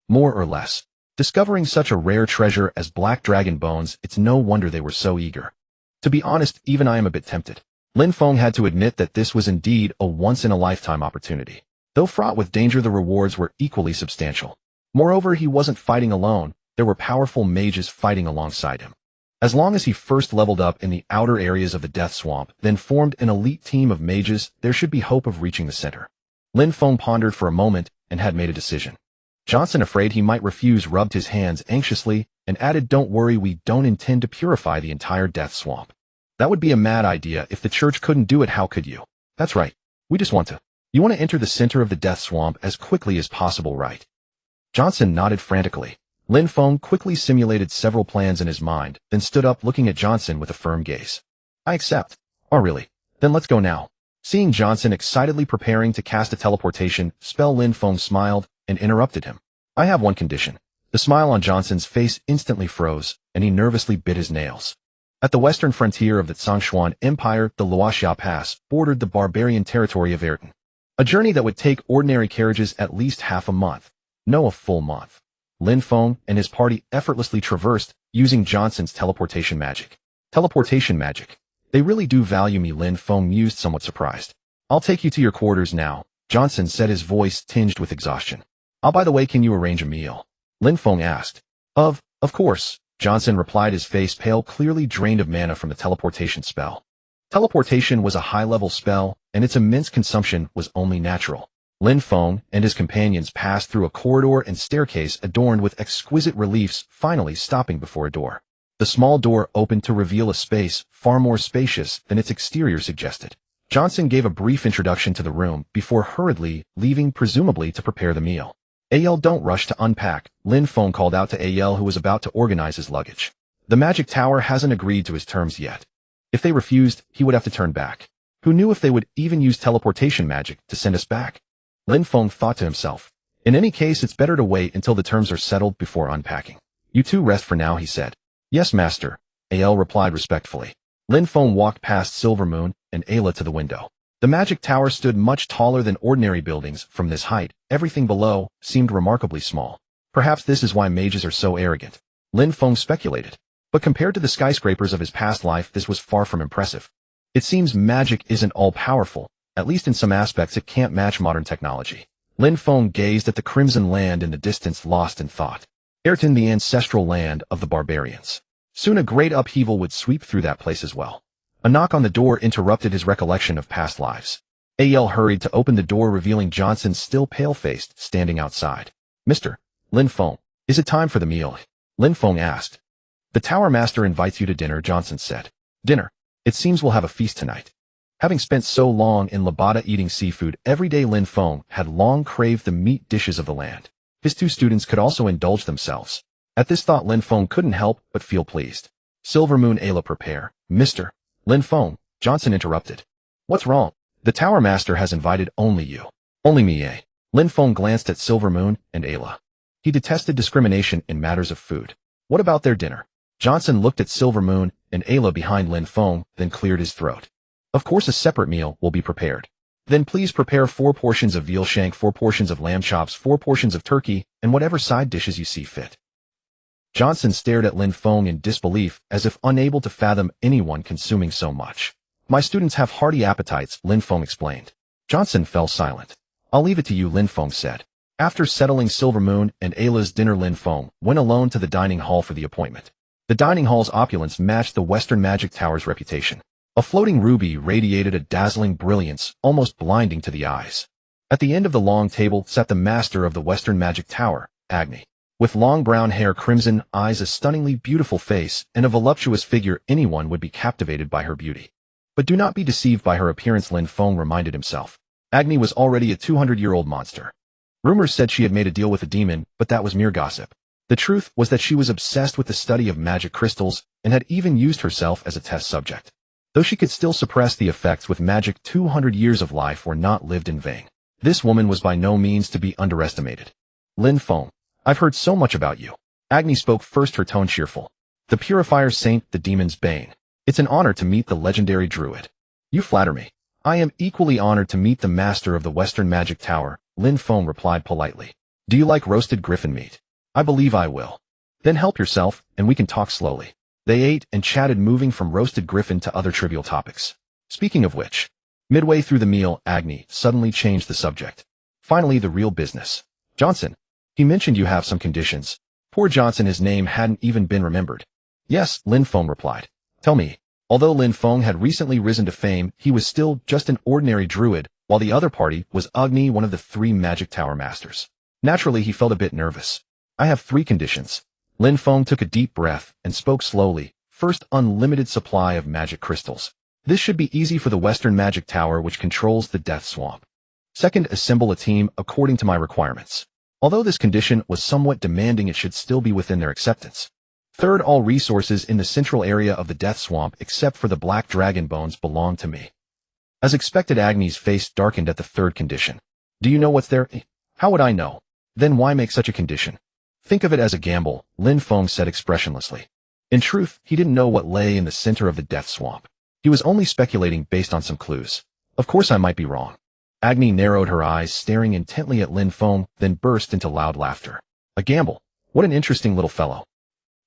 More or less. Discovering such a rare treasure as black dragon bones, it's no wonder they were so eager. To be honest, even I am a bit tempted. Lin Feng had to admit that this was indeed a once-in-a-lifetime opportunity. Though fraught with danger, the rewards were equally substantial. Moreover, he wasn't fighting alone. There were powerful mages fighting alongside him. As long as he first leveled up in the outer areas of the death swamp, then formed an elite team of mages, there should be hope of reaching the center. Lin Feng pondered for a moment and had made a decision. Johnson, afraid he might refuse, rubbed his hands anxiously and added, don't worry, we don't intend to purify the entire death swamp. That would be a mad idea. If the church couldn't do it, how could you? That's right. We just want to. You want to enter the center of the death swamp as quickly as possible, right? Johnson nodded frantically. Lin Feng quickly simulated several plans in his mind, then stood up, looking at Johnson with a firm gaze. I accept. Oh really? Then let's go now. Seeing Johnson excitedly preparing to cast a teleportation spell, Lin Feng smiled and interrupted him. I have one condition. The smile on Johnson's face instantly froze, and he nervously bit his nails. At the western frontier of the Zhongshuan Empire, the Luoxia Pass bordered the barbarian territory of Ayrton. A journey that would take ordinary carriages at least half a month. No, a full month. Lin Feng and his party effortlessly traversed, using Johnson's teleportation magic. Teleportation magic. They really do value me, Lin Feng mused, somewhat surprised. I'll take you to your quarters now, Johnson said, his voice tinged with exhaustion. By the way, can you arrange a meal? Lin Feng asked. Of course, Johnson replied, his face pale, clearly drained of mana from the teleportation spell. Teleportation was a high-level spell, and its immense consumption was only natural. Lin Feng and his companions passed through a corridor and staircase adorned with exquisite reliefs, finally stopping before a door. The small door opened to reveal a space far more spacious than its exterior suggested. Johnson gave a brief introduction to the room before hurriedly leaving, presumably to prepare the meal. Al, don't rush to unpack, Lin Feng called out to Al, who was about to organize his luggage. The Magic Tower hasn't agreed to his terms yet. If they refused, he would have to turn back. Who knew if they would even use teleportation magic to send us back? Lin Feng thought to himself. In any case, it's better to wait until the terms are settled before unpacking. You two rest for now, he said. Yes, master, Al replied respectfully. Lin Feng walked past Silvermoon and Ayla to the window. The Magic Tower stood much taller than ordinary buildings. From this height, everything below seemed remarkably small. Perhaps this is why mages are so arrogant, Lin Feng speculated. But compared to the skyscrapers of his past life, this was far from impressive. It seems magic isn't all-powerful. At least in some aspects it can't match modern technology. Lin Feng gazed at the crimson land in the distance, lost in thought. Ayrton, the ancestral land of the barbarians. Soon a great upheaval would sweep through that place as well. A knock on the door interrupted his recollection of past lives. Al hurried to open the door, revealing Johnson, still pale-faced, standing outside. Mr. Lin Feng, Is it time for the meal? Lin Feng asked. The tower master invites you to dinner, Johnson said. Dinner? It seems we'll have a feast tonight. Having spent so long in Labada eating seafood every day, Lin Feng had long craved the meat dishes of the land. His two students could also indulge themselves. At this thought, Lin Feng couldn't help but feel pleased. Silver Moon, Ayla, prepare. Mr. Lin Feng, Johnson interrupted. What's wrong? The tower master has invited only you. Only me, eh? Lin Feng glanced at Silver Moon and Ayla. He detested discrimination in matters of food. What about their dinner? Johnson looked at Silver Moon and Ayla behind Lin Feng, then cleared his throat. Of course a separate meal will be prepared. Then please prepare 4 portions of veal shank, 4 portions of lamb chops, 4 portions of turkey, and whatever side dishes you see fit. Johnson stared at Lin Feng in disbelief, as if unable to fathom anyone consuming so much. My students have hearty appetites, Lin Feng explained. Johnson fell silent. I'll leave it to you, Lin Feng said. After settling Silver Moon and Ayla's dinner, Lin Feng went alone to the dining hall for the appointment. The dining hall's opulence matched the Western Magic Tower's reputation. A floating ruby radiated a dazzling brilliance, almost blinding to the eyes. At the end of the long table sat the master of the Western Magic Tower, Agni. With long brown hair, crimson eyes, a stunningly beautiful face, and a voluptuous figure, anyone would be captivated by her beauty. But do not be deceived by her appearance, Lin Feng reminded himself. Agni was already a 200-year-old monster. Rumors said she had made a deal with a demon, but that was mere gossip. The truth was that she was obsessed with the study of magic crystals and had even used herself as a test subject. Though she could still suppress the effects with magic, 200 years of life were not lived in vain. This woman was by no means to be underestimated. Lin Feng, I've heard so much about you. Agni spoke first, her tone cheerful. The purifier saint, the demon's bane. It's an honor to meet the legendary Druid. You flatter me. I am equally honored to meet the master of the Western Magic Tower, Lin Feng replied politely. Do you like roasted griffin meat? I believe I will. Then help yourself, and we can talk slowly. They ate and chatted, moving from roasted griffin to other trivial topics. Speaking of which, midway through the meal, Agni suddenly changed the subject. Finally, the real business. Johnson. He mentioned you have some conditions. Poor Johnson, his name hadn't even been remembered. Yes, Lin Feng replied. Tell me. Although Lin Feng had recently risen to fame, he was still just an ordinary druid, while the other party was Agni, one of the 3 Magic Tower masters. Naturally, he felt a bit nervous. I have 3 conditions. Lin Feng took a deep breath and spoke slowly. First, unlimited supply of magic crystals. This should be easy for the Western Magic Tower, which controls the Death Swamp. Second, assemble a team according to my requirements. Although this condition was somewhat demanding, it should still be within their acceptance. Third, all resources in the central area of the Death Swamp except for the black dragon bones belong to me. As expected, Agni's face darkened at the third condition. Do you know what's there? How would I know? Then why make such a condition? Think of it as a gamble, Lin Feng said expressionlessly. In truth, he didn't know what lay in the center of the Death Swamp. He was only speculating based on some clues. Of course I might be wrong. Agni narrowed her eyes, staring intently at Lin Feng, then burst into loud laughter. A gamble? What an interesting little fellow.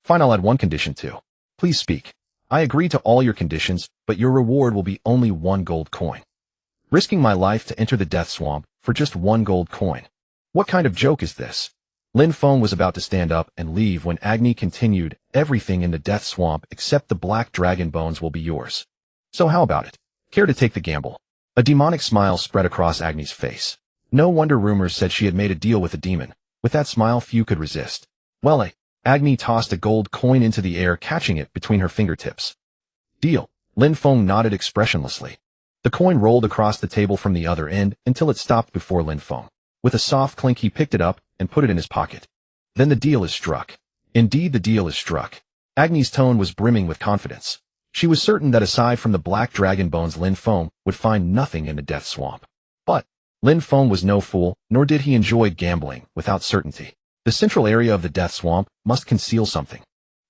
Fine, I'll add 1 condition too. Please speak. I agree to all your conditions, but your reward will be only 1 gold coin. Risking my life to enter the Death Swamp for just 1 gold coin. What kind of joke is this? Lin Feng was about to stand up and leave when Agni continued, everything in the Death Swamp except the black dragon bones will be yours. So how about it? Care to take the gamble? A demonic smile spread across Agni's face. No wonder rumors said she had made a deal with a demon. With that smile, few could resist. Well, Agni tossed a gold coin into the air, catching it between her fingertips. Deal. Lin Feng nodded expressionlessly. The coin rolled across the table from the other end until it stopped before Lin Feng. With a soft clink, he picked it up and put it in his pocket. Then the deal is struck. Indeed, the deal is struck. Agni's tone was brimming with confidence. She was certain that aside from the black dragon bones, Lin Feng would find nothing in the Death Swamp. But Lin Feng was no fool, nor did he enjoy gambling without certainty. The central area of the Death Swamp must conceal something.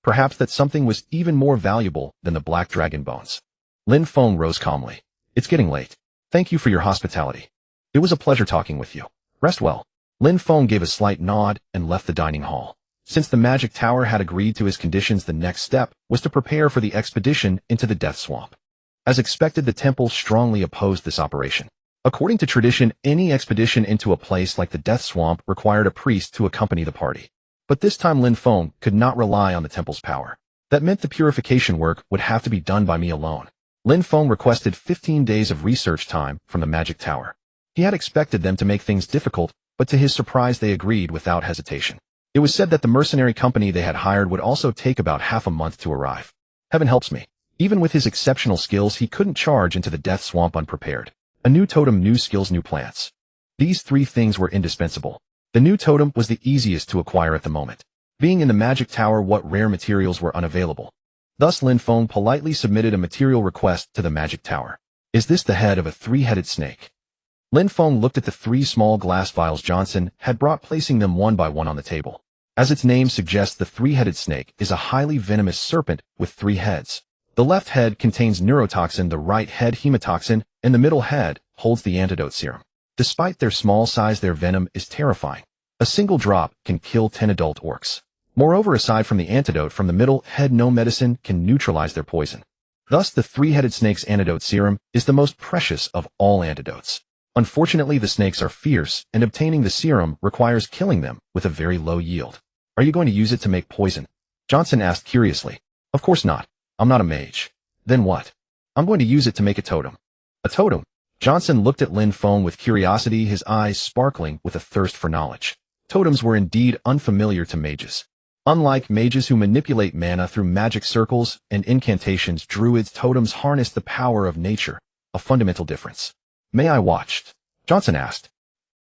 Perhaps that something was even more valuable than the black dragon bones. Lin Feng rose calmly. It's getting late. Thank you for your hospitality. It was a pleasure talking with you. Rest well. Lin Feng gave a slight nod and left the dining hall. Since the Magic Tower had agreed to his conditions, the next step was to prepare for the expedition into the Death Swamp. As expected, the temple strongly opposed this operation. According to tradition, any expedition into a place like the Death Swamp required a priest to accompany the party. But this time Lin Feng could not rely on the temple's power. That meant the purification work would have to be done by me alone. Lin Feng requested 15 days of research time from the Magic Tower. He had expected them to make things difficult, but to his surprise they agreed without hesitation. It was said that the mercenary company they had hired would also take about half a month to arrive. Heaven helps me. Even with his exceptional skills, he couldn't charge into the death swamp unprepared. A new totem, new skills, new plants. These three things were indispensable. The new totem was the easiest to acquire at the moment. Being in the magic tower, what rare materials were unavailable? Thus Lin Feng politely submitted a material request to the magic tower. Is this the head of a three-headed snake? Lin Feng looked at the three small glass vials Johnson had brought, placing them one by one on the table. As its name suggests, the three-headed snake is a highly venomous serpent with three heads. The left head contains neurotoxin, the right head hemotoxin, and the middle head holds the antidote serum. Despite their small size, their venom is terrifying. A single drop can kill 10 adult orcs. Moreover, aside from the antidote from the middle head, no medicine can neutralize their poison. Thus, the three-headed snake's antidote serum is the most precious of all antidotes. Unfortunately, the snakes are fierce, and obtaining the serum requires killing them with a very low yield. Are you going to use it to make poison? Johnson asked curiously. Of course not. I'm not a mage. Then what? I'm going to use it to make a totem. A totem? Johnson looked at Lin Feng with curiosity, his eyes sparkling with a thirst for knowledge. Totems were indeed unfamiliar to mages. Unlike mages who manipulate mana through magic circles and incantations, druids' totems harness the power of nature, a fundamental difference. May I watch? Johnson asked.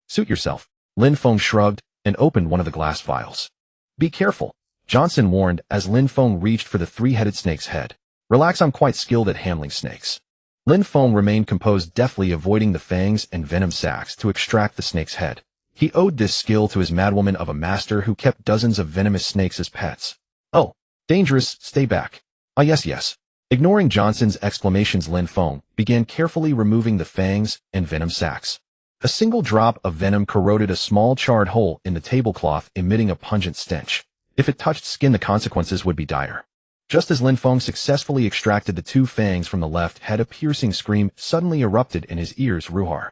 Suit yourself. Lin Feng shrugged and opened one of the glass vials. Be careful, Johnson warned as Lin Feng reached for the three-headed snake's head. Relax, I'm quite skilled at handling snakes. Lin Feng remained composed, deftly avoiding the fangs and venom sacs to extract the snake's head. He owed this skill to his madwoman of a master who kept dozens of venomous snakes as pets. Oh, dangerous, stay back. Ah, yes. Ignoring Johnson's exclamations, Lin Feng began carefully removing the fangs and venom sacs. A single drop of venom corroded a small charred hole in the tablecloth, emitting a pungent stench. If it touched skin, the consequences would be dire. Just as Lin Feng successfully extracted the two fangs from the left head, a piercing scream suddenly erupted in his ears. Ruhar.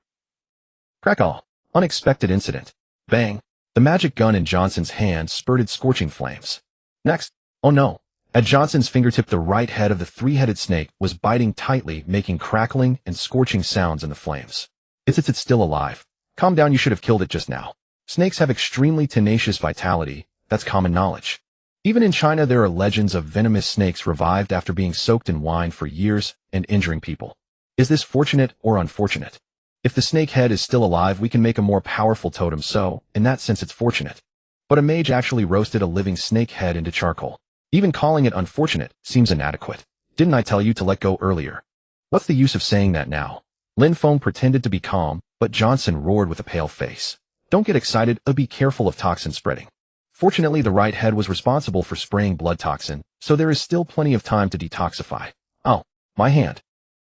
Crackle. Unexpected incident. Bang. The magic gun in Johnson's hand spurted scorching flames. Next. Oh no. At Johnson's fingertip, the right head of the three-headed snake was biting tightly, making crackling and scorching sounds in the flames. It's still alive. Calm down, you should have killed it just now. Snakes have extremely tenacious vitality, that's common knowledge. Even in China, there are legends of venomous snakes revived after being soaked in wine for years and injuring people. Is this fortunate or unfortunate? If the snake head is still alive, we can make a more powerful totem, so, in that sense, it's fortunate. But a mage actually roasted a living snake head into charcoal. Even calling it unfortunate seems inadequate. Didn't I tell you to let go earlier? What's the use of saying that now? Lin Feng pretended to be calm, but Johnson roared with a pale face. Don't get excited, be careful of toxin spreading. Fortunately, the right head was responsible for spraying blood toxin, so there is still plenty of time to detoxify. Oh, my hand.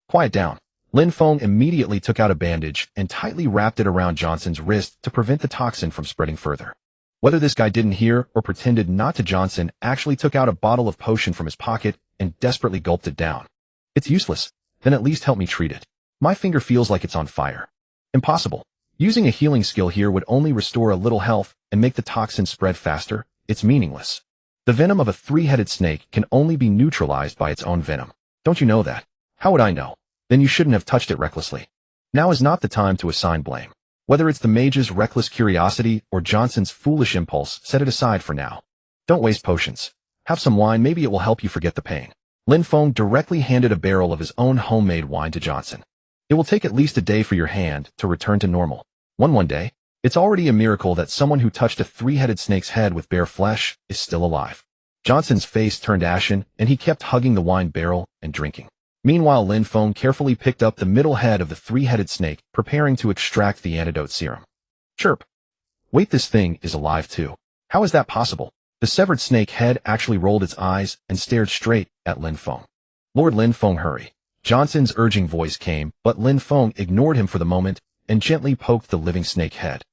Quiet down. Lin Feng immediately took out a bandage and tightly wrapped it around Johnson's wrist to prevent the toxin from spreading further. Whether this guy didn't hear or pretended not to, Johnson actually took out a bottle of potion from his pocket and desperately gulped it down. It's useless. Then at least help me treat it. My finger feels like it's on fire. Impossible. Using a healing skill here would only restore a little health and make the toxin spread faster. It's meaningless. The venom of a three-headed snake can only be neutralized by its own venom. Don't you know that? How would I know? Then you shouldn't have touched it recklessly. Now is not the time to assign blame. Whether it's the mage's reckless curiosity or Johnson's foolish impulse, set it aside for now. Don't waste potions. Have some wine, maybe it will help you forget the pain. Lin Feng directly handed a barrel of his own homemade wine to Johnson. It will take at least a day for your hand to return to normal. One day. It's already a miracle that someone who touched a three-headed snake's head with bare flesh is still alive. Johnson's face turned ashen, and he kept hugging the wine barrel and drinking. Meanwhile, Lin Feng carefully picked up the middle head of the three-headed snake, preparing to extract the antidote serum. Chirp. Wait, this thing is alive too. How is that possible? The severed snake head actually rolled its eyes and stared straight at Lin Feng. Lord Lin Feng, hurry. Johnson's urging voice came, but Lin Feng ignored him for the moment and gently poked the living snake head.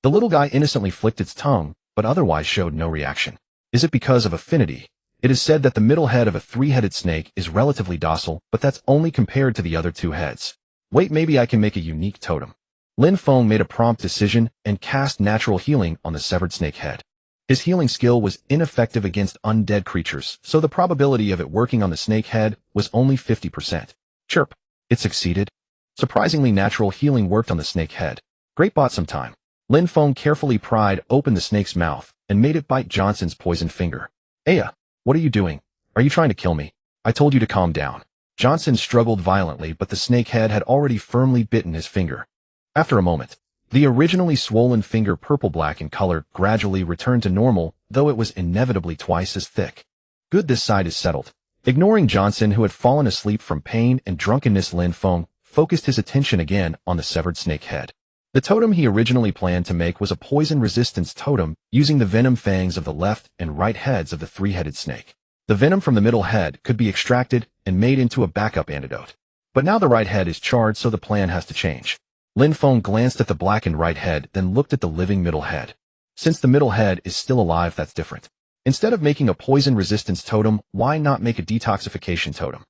The little guy innocently flicked its tongue, but otherwise showed no reaction. Is it because of affinity? It is said that the middle head of a three-headed snake is relatively docile, but that's only compared to the other two heads. Wait, maybe I can make a unique totem. Lin Feng made a prompt decision and cast natural healing on the severed snake head. His healing skill was ineffective against undead creatures, so the probability of it working on the snake head was only 50%. Chirp. It succeeded. Surprisingly, natural healing worked on the snake head. Great, bought some time. Lin Feng carefully pried open the snake's mouth, and made it bite Johnson's poisoned finger. Aya, what are you doing? Are you trying to kill me? I told you to calm down. Johnson struggled violently, but the snake head had already firmly bitten his finger. After a moment, the originally swollen finger, purple-black in color, gradually returned to normal, though it was inevitably twice as thick. Good, this side is settled. Ignoring Johnson, who had fallen asleep from pain and drunkenness, Lin Feng focused his attention again on the severed snake head. The totem he originally planned to make was a poison resistance totem using the venom fangs of the left and right heads of the three-headed snake. The venom from the middle head could be extracted and made into a backup antidote. But now the right head is charred, so the plan has to change. Lin Feng glanced at the blackened right head, then looked at the living middle head. Since the middle head is still alive, that's different. Instead of making a poison resistance totem, why not make a detoxification totem?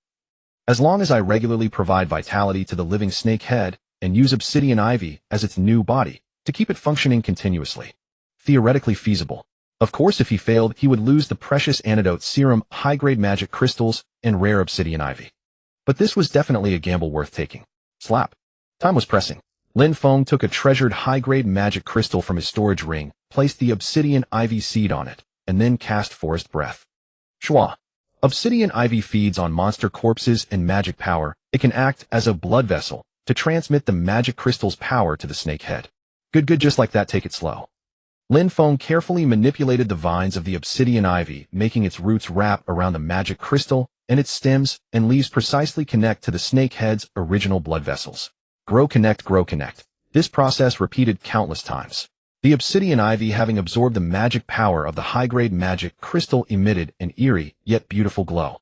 As long as I regularly provide vitality to the living snake head and use obsidian ivy as its new body to keep it functioning continuously. Theoretically feasible. Of course, if he failed, he would lose the precious antidote serum, high-grade magic crystals, and rare obsidian ivy. But this was definitely a gamble worth taking. Slap. Time was pressing. Lin Feng took a treasured high-grade magic crystal from his storage ring, placed the obsidian ivy seed on it, and then cast Forest Breath. Shwa. Obsidian ivy feeds on monster corpses and magic power. It can act as a blood vessel to transmit the magic crystal's power to the snake head. Good, just like that, take it slow. Lin Feng carefully manipulated the vines of the obsidian ivy, making its roots wrap around the magic crystal, and its stems and leaves precisely connect to the snake head's original blood vessels. Grow, connect, grow, connect. This process repeated countless times. The obsidian ivy, having absorbed the magic power of the high-grade magic crystal, emitted an eerie yet beautiful glow.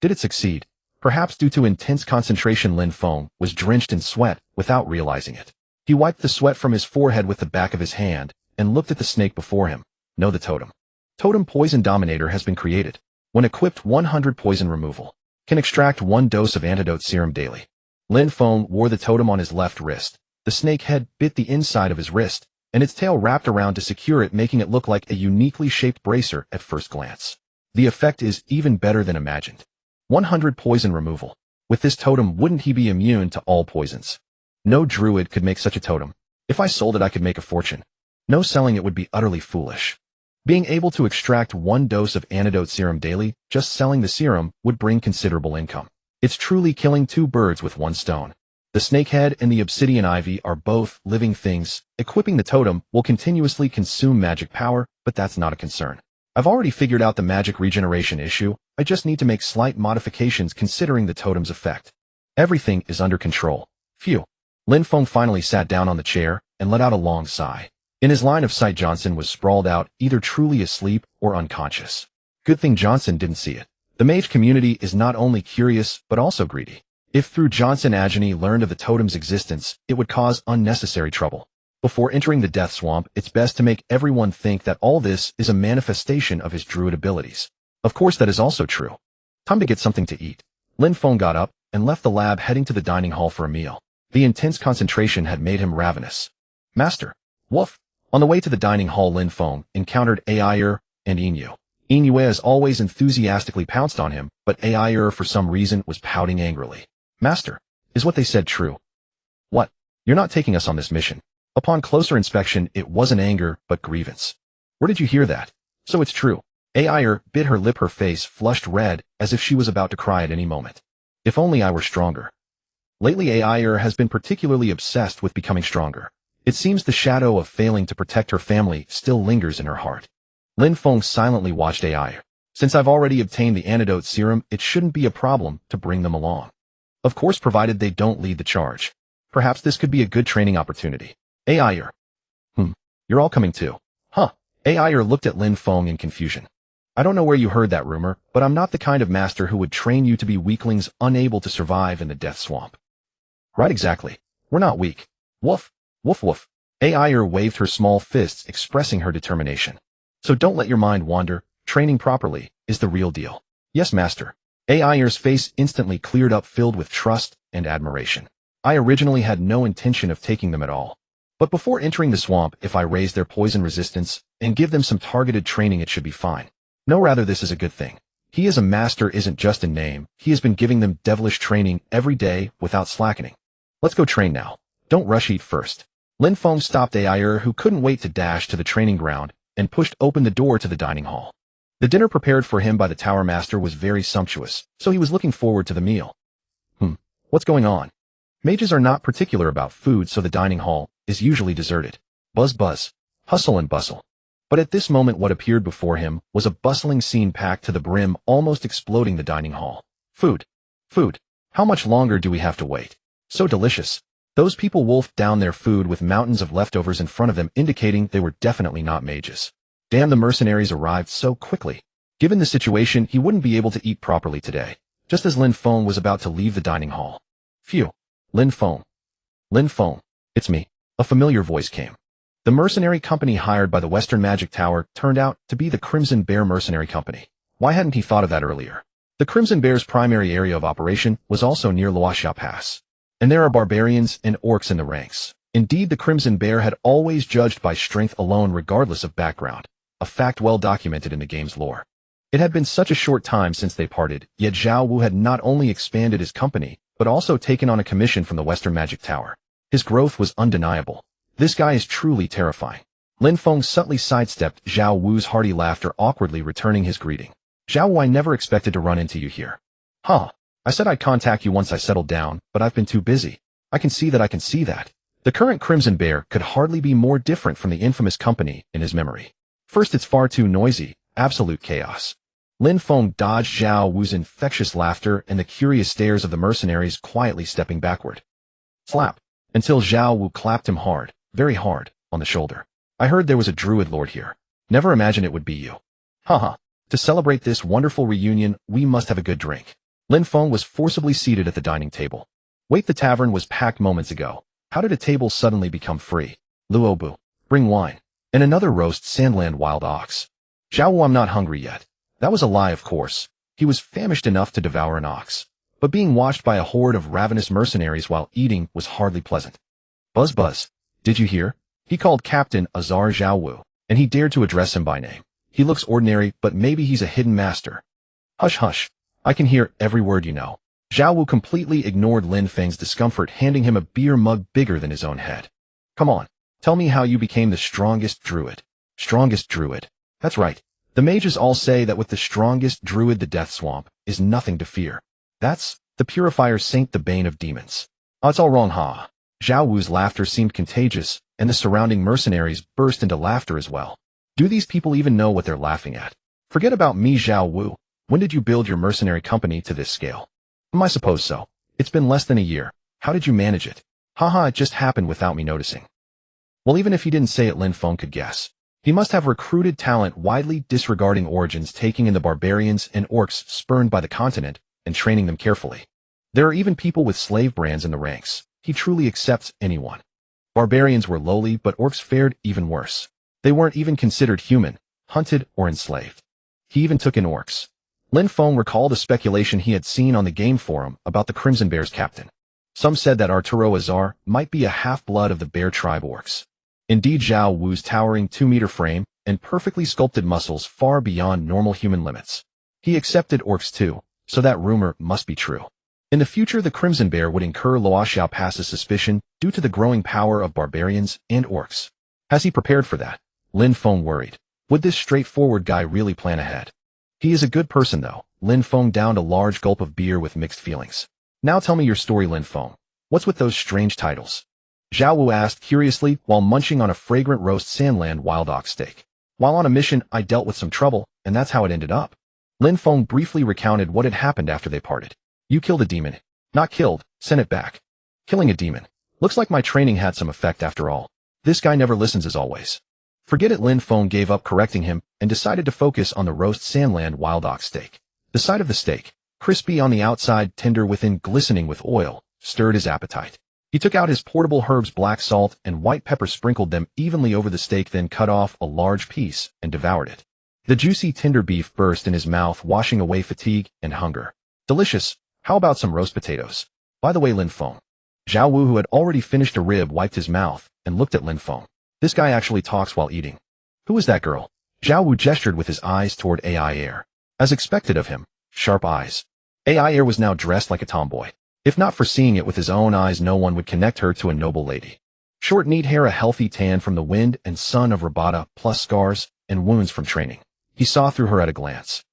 Did it succeed? Perhaps due to intense concentration, Lin Feng was drenched in sweat without realizing it. He wiped the sweat from his forehead with the back of his hand and looked at the snake before him. No, the totem. Totem Poison Dominator has been created. When equipped, 100 poison removal. Can extract 1 dose of antidote serum daily. Lin Feng wore the totem on his left wrist. The snake head bit the inside of his wrist, and its tail wrapped around to secure it, making it look like a uniquely shaped bracer at first glance. The effect is even better than imagined. 100 poison removal. With this totem, wouldn't he be immune to all poisons? No druid could make such a totem. If I sold it, I could make a fortune. No, selling it would be utterly foolish. Being able to extract 1 dose of antidote serum daily, just selling the serum, would bring considerable income. It's truly killing 2 birds with 1 stone. The snake head and the obsidian ivy are both living things. Equipping the totem will continuously consume magic power, but that's not a concern. I've already figured out the magic regeneration issue. I just need to make slight modifications considering the totem's effect. Everything is under control. Phew. Lin Feng finally sat down on the chair and let out a long sigh. In his line of sight, Johnson was sprawled out, either truly asleep or unconscious. Good thing Johnson didn't see it. The mage community is not only curious, but also greedy. If through Johnson Agony learned of the totem's existence, it would cause unnecessary trouble. Before entering the death swamp, it's best to make everyone think that all this is a manifestation of his druid abilities. Of course, that is also true. Time to get something to eat. Lin Feng got up and left the lab, heading to the dining hall for a meal. The intense concentration had made him ravenous. Master. Woof. On the way to the dining hall, Lin Feng encountered Ayer and Inyu. Inyu, as always, enthusiastically pounced on him, but Ayer, for some reason, was pouting angrily. Master, is what they said true? What? You're not taking us on this mission. Upon closer inspection, it wasn't anger, but grievance. Where did you hear that? So it's true. Ayer bit her lip, her face flushed red, as if she was about to cry at any moment. If only I were stronger. Lately, Ayer has been particularly obsessed with becoming stronger. It seems the shadow of failing to protect her family still lingers in her heart. Lin Feng silently watched Ayer. Since I've already obtained the antidote serum, it shouldn't be a problem to bring them along. Of course, provided they don't lead the charge. Perhaps this could be a good training opportunity. Ayer. You're all coming too. Huh. Ayer looked at Lin Feng in confusion. I don't know where you heard that rumor, but I'm not the kind of master who would train you to be weaklings unable to survive in the death swamp. Right, exactly. We're not weak. Woof. Woof woof. Ayer waved her small fists, expressing her determination. So don't let your mind wander. Training properly is the real deal. Yes, master. Ayer's face instantly cleared up, filled with trust and admiration. I originally had no intention of taking them at all. But before entering the swamp, if I raise their poison resistance and give them some targeted training, it should be fine. No, rather, this is a good thing. He as a master isn't just in name. He has been giving them devilish training every day without slackening. Let's go train now. Don't rush, eat first. Lin Feng stopped Ayer, who couldn't wait to dash to the training ground, and pushed open the door to the dining hall. The dinner prepared for him by the tower master was very sumptuous, so he was looking forward to the meal. What's going on? Mages are not particular about food, so the dining hall is usually deserted. Buzz buzz, hustle and bustle. But at this moment what appeared before him was a bustling scene packed to the brim, almost exploding the dining hall. Food. Food. How much longer do we have to wait? So delicious. Those people wolfed down their food with mountains of leftovers in front of them, indicating they were definitely not mages. Damn, the mercenaries arrived so quickly. Given the situation, he wouldn't be able to eat properly today, just as Lin Feng was about to leave the dining hall. Phew. Lin Feng. Lin Feng. It's me. A familiar voice came. The mercenary company hired by the Western Magic Tower turned out to be the Crimson Bear Mercenary Company. Why hadn't he thought of that earlier? The Crimson Bear's primary area of operation was also near Luoxia Pass. And there are barbarians and orcs in the ranks. Indeed, the Crimson Bear had always judged by strength alone regardless of background, a fact well documented in the game's lore. It had been such a short time since they parted, yet Zhao Wu had not only expanded his company, but also taken on a commission from the Western Magic Tower. His growth was undeniable. This guy is truly terrifying. Lin Feng subtly sidestepped Zhao Wu's hearty laughter, awkwardly returning his greeting. Zhao Wu, I never expected to run into you here. Huh. I said I'd contact you once I settled down, but I've been too busy. I can see that. The current Crimson Bear could hardly be more different from the infamous company in his memory. First, it's far too noisy, absolute chaos. Lin Feng dodged Zhao Wu's infectious laughter and the curious stares of the mercenaries, quietly stepping backward. Slap. Until Zhao Wu clapped him hard, very hard, on the shoulder. I heard there was a Druid Lord here. Never imagined it would be you. Haha. To celebrate this wonderful reunion, we must have a good drink. Lin Feng was forcibly seated at the dining table. Wait, the tavern was packed moments ago. How did a table suddenly become free? Luobu, bring wine. And another roast Sandland wild ox. Zhao Wu, I'm not hungry yet. That was a lie, of course. He was famished enough to devour an ox. But being watched by a horde of ravenous mercenaries while eating was hardly pleasant. Buzz buzz. Did you hear? He called Captain Azar Zhao Wu, and he dared to address him by name. He looks ordinary, but maybe he's a hidden master. Hush hush. I can hear every word you know. Zhao Wu completely ignored Lin Feng's discomfort, handing him a beer mug bigger than his own head. Come on, tell me how you became the strongest druid. Strongest druid. That's right. The mages all say that with the strongest druid the death swamp is nothing to fear. That's the purifier saint, the bane of demons. Oh, it's all wrong, ha. Zhao Wu's laughter seemed contagious, and the surrounding mercenaries burst into laughter as well. Do these people even know what they're laughing at? Forget about me, Zhao Wu. When did you build your mercenary company to this scale? I suppose so. It's been less than a year. How did you manage it? Haha, it just happened without me noticing. Well, even if he didn't say it, Lin Feng could guess. He must have recruited talent widely disregarding origins, taking in the barbarians and orcs spurned by the continent, and training them carefully. There are even people with slave brands in the ranks. He truly accepts anyone. Barbarians were lowly, but orcs fared even worse. They weren't even considered human, hunted, or enslaved. He even took in orcs. Lin Feng recalled a speculation he had seen on the game forum about the Crimson Bear's captain. Some said that Arturo Azar might be a half-blood of the Bear tribe orcs. Indeed, Zhao Wu's towering 2-meter frame and perfectly sculpted muscles far beyond normal human limits. He accepted orcs too, so that rumor must be true. In the future, the Crimson Bear would incur Luoxia Pass's suspicion due to the growing power of barbarians and orcs. Has he prepared for that? Lin Feng worried. Would this straightforward guy really plan ahead? He is a good person, though. Lin Feng downed a large gulp of beer with mixed feelings. Now tell me your story, Lin Feng. What's with those strange titles? Zhao Wu asked curiously while munching on a fragrant roast Sandland wild ox steak. While on a mission, I dealt with some trouble, and that's how it ended up. Lin Feng briefly recounted what had happened after they parted. You killed a demon. Not killed, sent it back. Killing a demon. Looks like my training had some effect after all. This guy never listens as always. Forget it, Lin Feng gave up correcting him and decided to focus on the roast Sandland wild ox steak. The sight of the steak, crispy on the outside, tender within, glistening with oil, stirred his appetite. He took out his portable herbs, black salt and white pepper, sprinkled them evenly over the steak, then cut off a large piece and devoured it. The juicy tender beef burst in his mouth, washing away fatigue and hunger. Delicious. How about some roast potatoes? By the way, Lin Feng. Zhao Wu, who had already finished a rib, wiped his mouth and looked at Lin Feng. This guy actually talks while eating. Who is that girl? Zhao Wu gestured with his eyes toward AI Air. As expected of him, sharp eyes. AI Air was now dressed like a tomboy. If not for seeing it with his own eyes, no one would connect her to a noble lady. Short, neat hair, a healthy tan from the wind and sun of Rabata, plus scars, and wounds from training. He saw through her at a glance.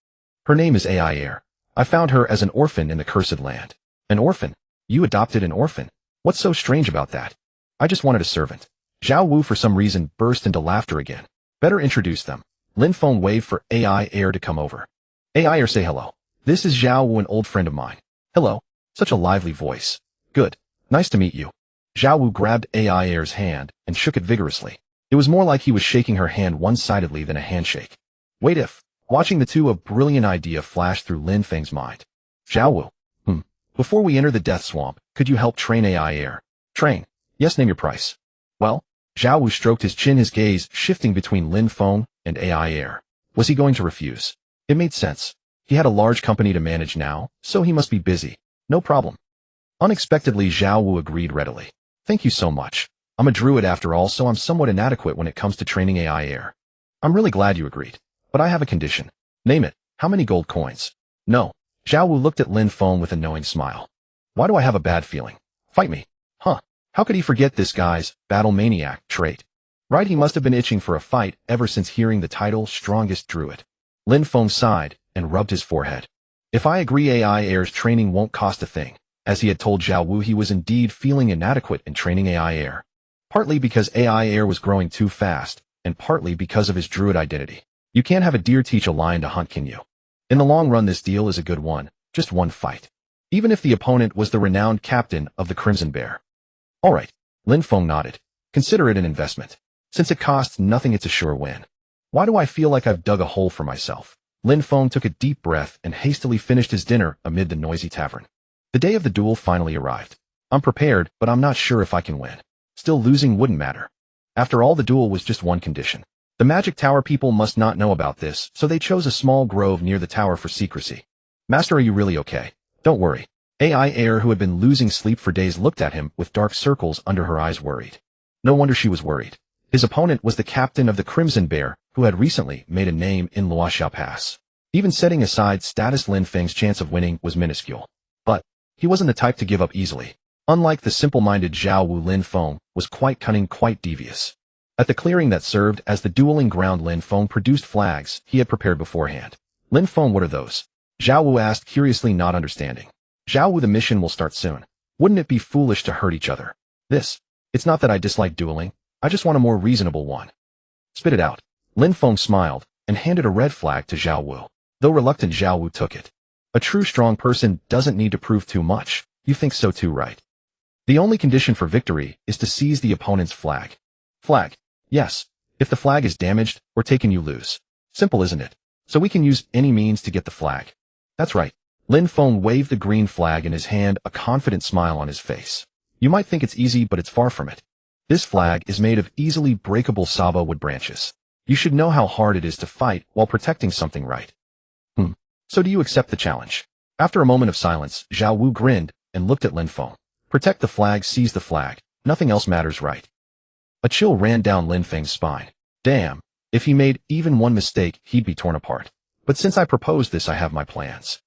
Her name is AI Air. I found her as an orphan in the cursed land. An orphan? You adopted an orphan? What's so strange about that? I just wanted a servant. Zhao Wu for some reason burst into laughter again. Better introduce them. Lin Feng waved for AI Air to come over. AI Air, say hello. This is Zhao Wu, an old friend of mine. Hello. Such a lively voice. Good. Nice to meet you. Zhao Wu grabbed AI Air's hand and shook it vigorously. It was more like he was shaking her hand one-sidedly than a handshake. Wait if, watching the two, a brilliant idea flashed through Lin Feng's mind. Zhao Wu. Before we enter the death swamp, could you help train AI Air? Train? Yes, name your price. Well, Zhao Wu stroked his chin, his gaze shifting between Lin Feng and AI Air. Was he going to refuse? It made sense. He had a large company to manage now, so he must be busy. No problem. Unexpectedly, Zhao Wu agreed readily. Thank you so much. I'm a druid after all, so I'm somewhat inadequate when it comes to training AI Air. I'm really glad you agreed. But I have a condition. Name it. How many gold coins? No. Zhao Wu looked at Lin Feng with a knowing smile. Why do I have a bad feeling? Fight me. Huh. How could he forget this guy's battle maniac trait? Right, he must have been itching for a fight ever since hearing the title Strongest Druid. Lin Feng sighed and rubbed his forehead. If I agree, AI Air's training won't cost a thing. As he had told Zhao Wu, he was indeed feeling inadequate in training AI Air. Partly because AI Air was growing too fast, and partly because of his druid identity. You can't have a deer teach a lion to hunt, can you? In the long run, this deal is a good one, just one fight. Even if the opponent was the renowned captain of the Crimson Bear. All right, Lin Feng nodded. Consider it an investment. Since it costs nothing, it's a sure win. Why do I feel like I've dug a hole for myself? Lin Feng took a deep breath and hastily finished his dinner amid the noisy tavern. The day of the duel finally arrived. I'm prepared, but I'm not sure if I can win. Still, losing wouldn't matter. After all, the duel was just one condition. The Magic Tower people must not know about this, so they chose a small grove near the tower for secrecy. Master, are you really okay? Don't worry. AI Air, who had been losing sleep for days, looked at him with dark circles under her eyes, worried. No wonder she was worried. His opponent was the captain of the Crimson Bear, who had recently made a name in Luoxiao Pass. Even setting aside status, Lin Feng's chance of winning was minuscule. But he wasn't the type to give up easily. Unlike the simple-minded Zhao Wu, Lin Feng was quite cunning, quite devious. At the clearing that served as the dueling ground, Lin Feng produced flags he had prepared beforehand. Lin Feng, what are those? Zhao Wu asked curiously, not understanding. Zhao Wu, the mission will start soon. Wouldn't it be foolish to hurt each other? It's not that I dislike dueling. I just want a more reasonable one. Spit it out. Lin Feng smiled and handed a red flag to Zhao Wu. Though reluctant, Zhao Wu took it. A true strong person doesn't need to prove too much. You think so too, right? The only condition for victory is to seize the opponent's flag. Flag. Yes. If the flag is damaged or taken, you lose. Simple, isn't it? So we can use any means to get the flag. That's right. Lin Feng waved the green flag in his hand, a confident smile on his face. You might think it's easy, but it's far from it. This flag is made of easily breakable saba wood branches. You should know how hard it is to fight while protecting something, right? So do you accept the challenge? After a moment of silence, Zhao Wu grinned and looked at Lin Feng. Protect the flag, seize the flag. Nothing else matters, right? A chill ran down Lin Feng's spine. Damn, if he made even one mistake, he'd be torn apart. But since I proposed this, I have my plans.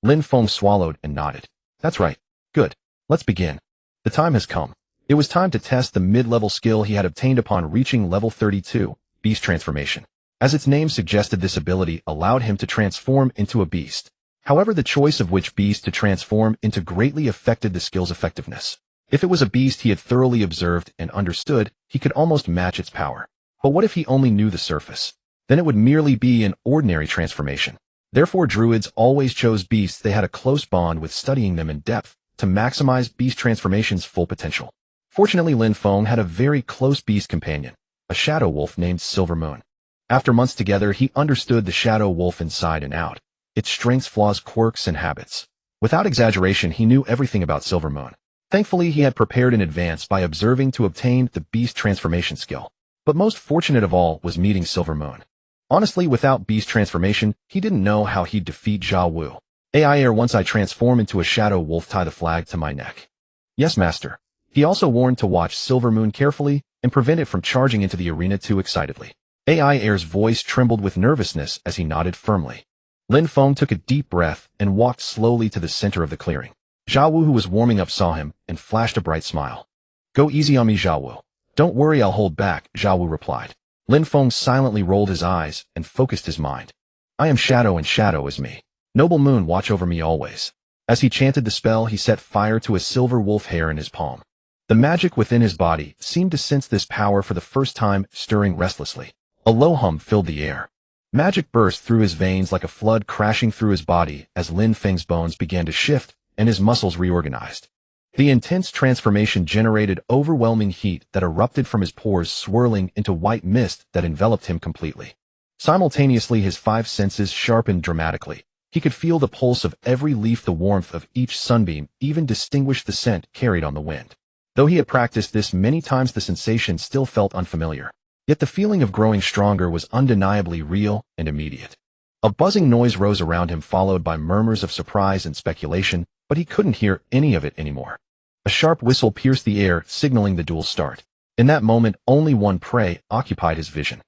Lin Feng swallowed and nodded. That's right. Good. Let's begin. The time has come. It was time to test the mid-level skill he had obtained upon reaching level 32, Beast Transformation. As its name suggested, this ability allowed him to transform into a beast. However, the choice of which beast to transform into greatly affected the skill's effectiveness. If it was a beast he had thoroughly observed and understood, he could almost match its power. But what if he only knew the surface? Then it would merely be an ordinary transformation. Therefore, druids always chose beasts they had a close bond with, studying them in depth to maximize beast transformation's full potential. Fortunately, Lin Feng had a very close beast companion, a shadow wolf named Silver Moon. After months together, he understood the shadow wolf inside and out, its strengths, flaws, quirks, and habits. Without exaggeration, he knew everything about Silver Moon. Thankfully, he had prepared in advance by observing to obtain the beast transformation skill. But most fortunate of all was meeting Silver Moon. Honestly, without beast transformation, he didn't know how he'd defeat Zhao Wu. AI Air, once I transform into a shadow wolf, tie the flag to my neck. Yes, master. He also warned to watch Silver Moon carefully and prevent it from charging into the arena too excitedly. AI Air's voice trembled with nervousness as he nodded firmly. Lin Feng took a deep breath and walked slowly to the center of the clearing. Zhao Wu, who was warming up, saw him and flashed a bright smile. Go easy on me, Zhao Wu. Don't worry, I'll hold back, Zhao Wu replied. Lin Feng silently rolled his eyes and focused his mind. I am shadow and shadow is me. Noble moon, watch over me always. As he chanted the spell, he set fire to a silver wolf hair in his palm. The magic within his body seemed to sense this power for the first time, stirring restlessly. A low hum filled the air. Magic burst through his veins like a flood crashing through his body as Lin Feng's bones began to shift and his muscles reorganized. The intense transformation generated overwhelming heat that erupted from his pores, swirling into white mist that enveloped him completely. Simultaneously, his five senses sharpened dramatically. He could feel the pulse of every leaf, the warmth of each sunbeam, even distinguished the scent carried on the wind. Though he had practiced this many times, the sensation still felt unfamiliar. Yet the feeling of growing stronger was undeniably real and immediate. A buzzing noise rose around him, followed by murmurs of surprise and speculation, but he couldn't hear any of it anymore. A sharp whistle pierced the air, signaling the duel's start. In that moment, only one prey occupied his vision.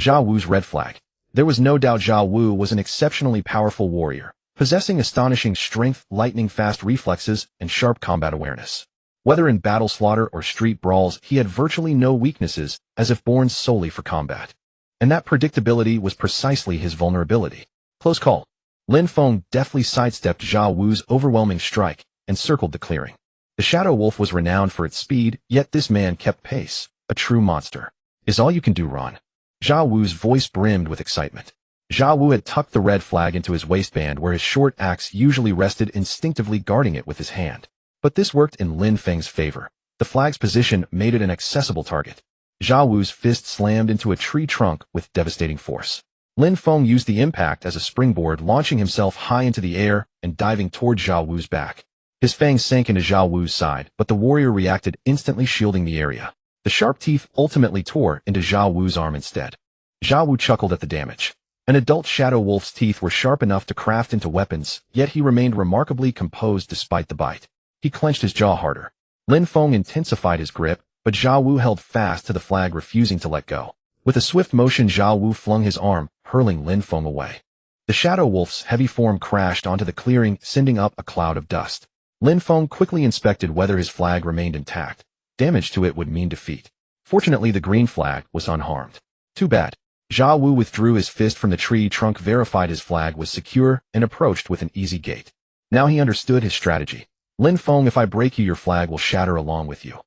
Zhao Wu's red flag. There was no doubt Zhao Wu was an exceptionally powerful warrior, possessing astonishing strength, lightning-fast reflexes, and sharp combat awareness. Whether in battle, slaughter, or street brawls, he had virtually no weaknesses, as if born solely for combat. And that predictability was precisely his vulnerability. Close call. Lin Feng deftly sidestepped Zhao Wu's overwhelming strike and circled the clearing. The Shadow Wolf was renowned for its speed, yet this man kept pace, a true monster. Is all you can do, run? Zhao Wu's voice brimmed with excitement. Zhao Wu had tucked the red flag into his waistband where his short axe usually rested, instinctively guarding it with his hand. But this worked in Lin Feng's favor. The flag's position made it an accessible target. Zhao Wu's fist slammed into a tree trunk with devastating force. Lin Feng used the impact as a springboard, launching himself high into the air and diving toward Zhao Wu's back. His fangs sank into Zhao Wu's side, but the warrior reacted, instantly shielding the area. The sharp teeth ultimately tore into Zhao Wu's arm instead. Zhao Wu chuckled at the damage. An adult shadow wolf's teeth were sharp enough to craft into weapons, yet he remained remarkably composed despite the bite. He clenched his jaw harder. Lin Feng intensified his grip, but Zhao Wu held fast to the flag, refusing to let go. With a swift motion, Zhao Wu flung his arm, hurling Lin Feng away. The shadow wolf's heavy form crashed onto the clearing, sending up a cloud of dust. Lin Feng quickly inspected whether his flag remained intact. Damage to it would mean defeat. Fortunately, the green flag was unharmed. Too bad. Zhao Wu withdrew his fist from the tree trunk, verified his flag was secure, and approached with an easy gait. Now he understood his strategy. Lin Feng, if I break you, your flag will shatter along with you.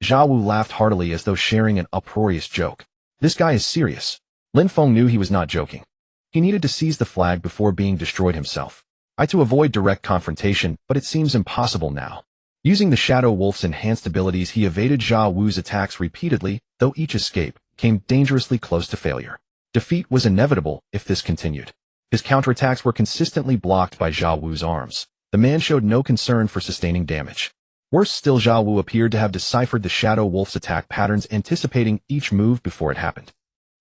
Zhao Wu laughed heartily as though sharing an uproarious joke. This guy is serious. Lin Feng knew he was not joking. He needed to seize the flag before being destroyed himself. To avoid direct confrontation, but it seems impossible now. Using the Shadow Wolf's enhanced abilities, he evaded Zhao Wu's attacks repeatedly, though each escape came dangerously close to failure. Defeat was inevitable if this continued. His counterattacks were consistently blocked by Zhao Wu's arms. The man showed no concern for sustaining damage. Worse still, Zhao Wu appeared to have deciphered the Shadow Wolf's attack patterns, anticipating each move before it happened.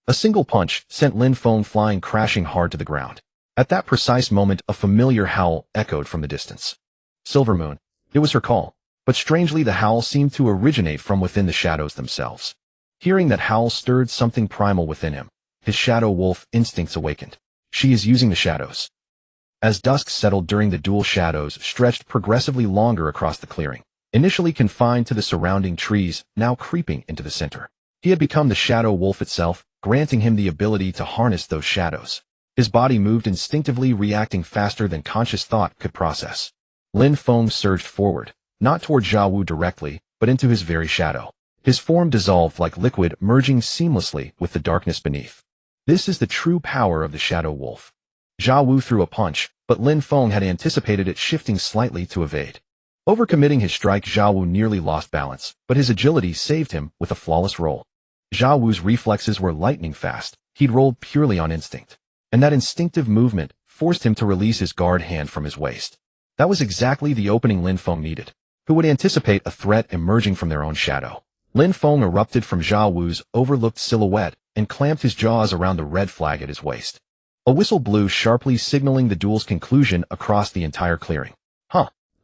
A single punch sent Lin Feng flying crashing hard to the ground. At that precise moment, a familiar howl echoed from the distance. Silver Moon. It was her call. But strangely, the howl seemed to originate from within the shadows themselves. Hearing that howl stirred something primal within him. His Shadow Wolf instincts awakened. She is using the shadows. As dusk settled during the duel, shadows stretched progressively longer across the clearing. Initially confined to the surrounding trees, now creeping into the center. He had become the Shadow Wolf itself, granting him the ability to harness those shadows. His body moved instinctively, reacting faster than conscious thought could process. Lin Feng surged forward, not toward Zhao Wu directly, but into his very shadow. His form dissolved like liquid, merging seamlessly with the darkness beneath. This is the true power of the Shadow Wolf. Zhao Wu threw a punch, but Lin Feng had anticipated it, shifting slightly to evade. Overcommitting his strike, Zhao Wu nearly lost balance, but his agility saved him with a flawless roll. Zhao Wu's reflexes were lightning fast. He'd rolled purely on instinct. And that instinctive movement forced him to release his guard hand from his waist. That was exactly the opening Lin Feng needed. Who would anticipate a threat emerging from their own shadow? Lin Feng erupted from Zhao Wu's overlooked silhouette and clamped his jaws around the red flag at his waist. A whistle blew sharply, signaling the duel's conclusion across the entire clearing.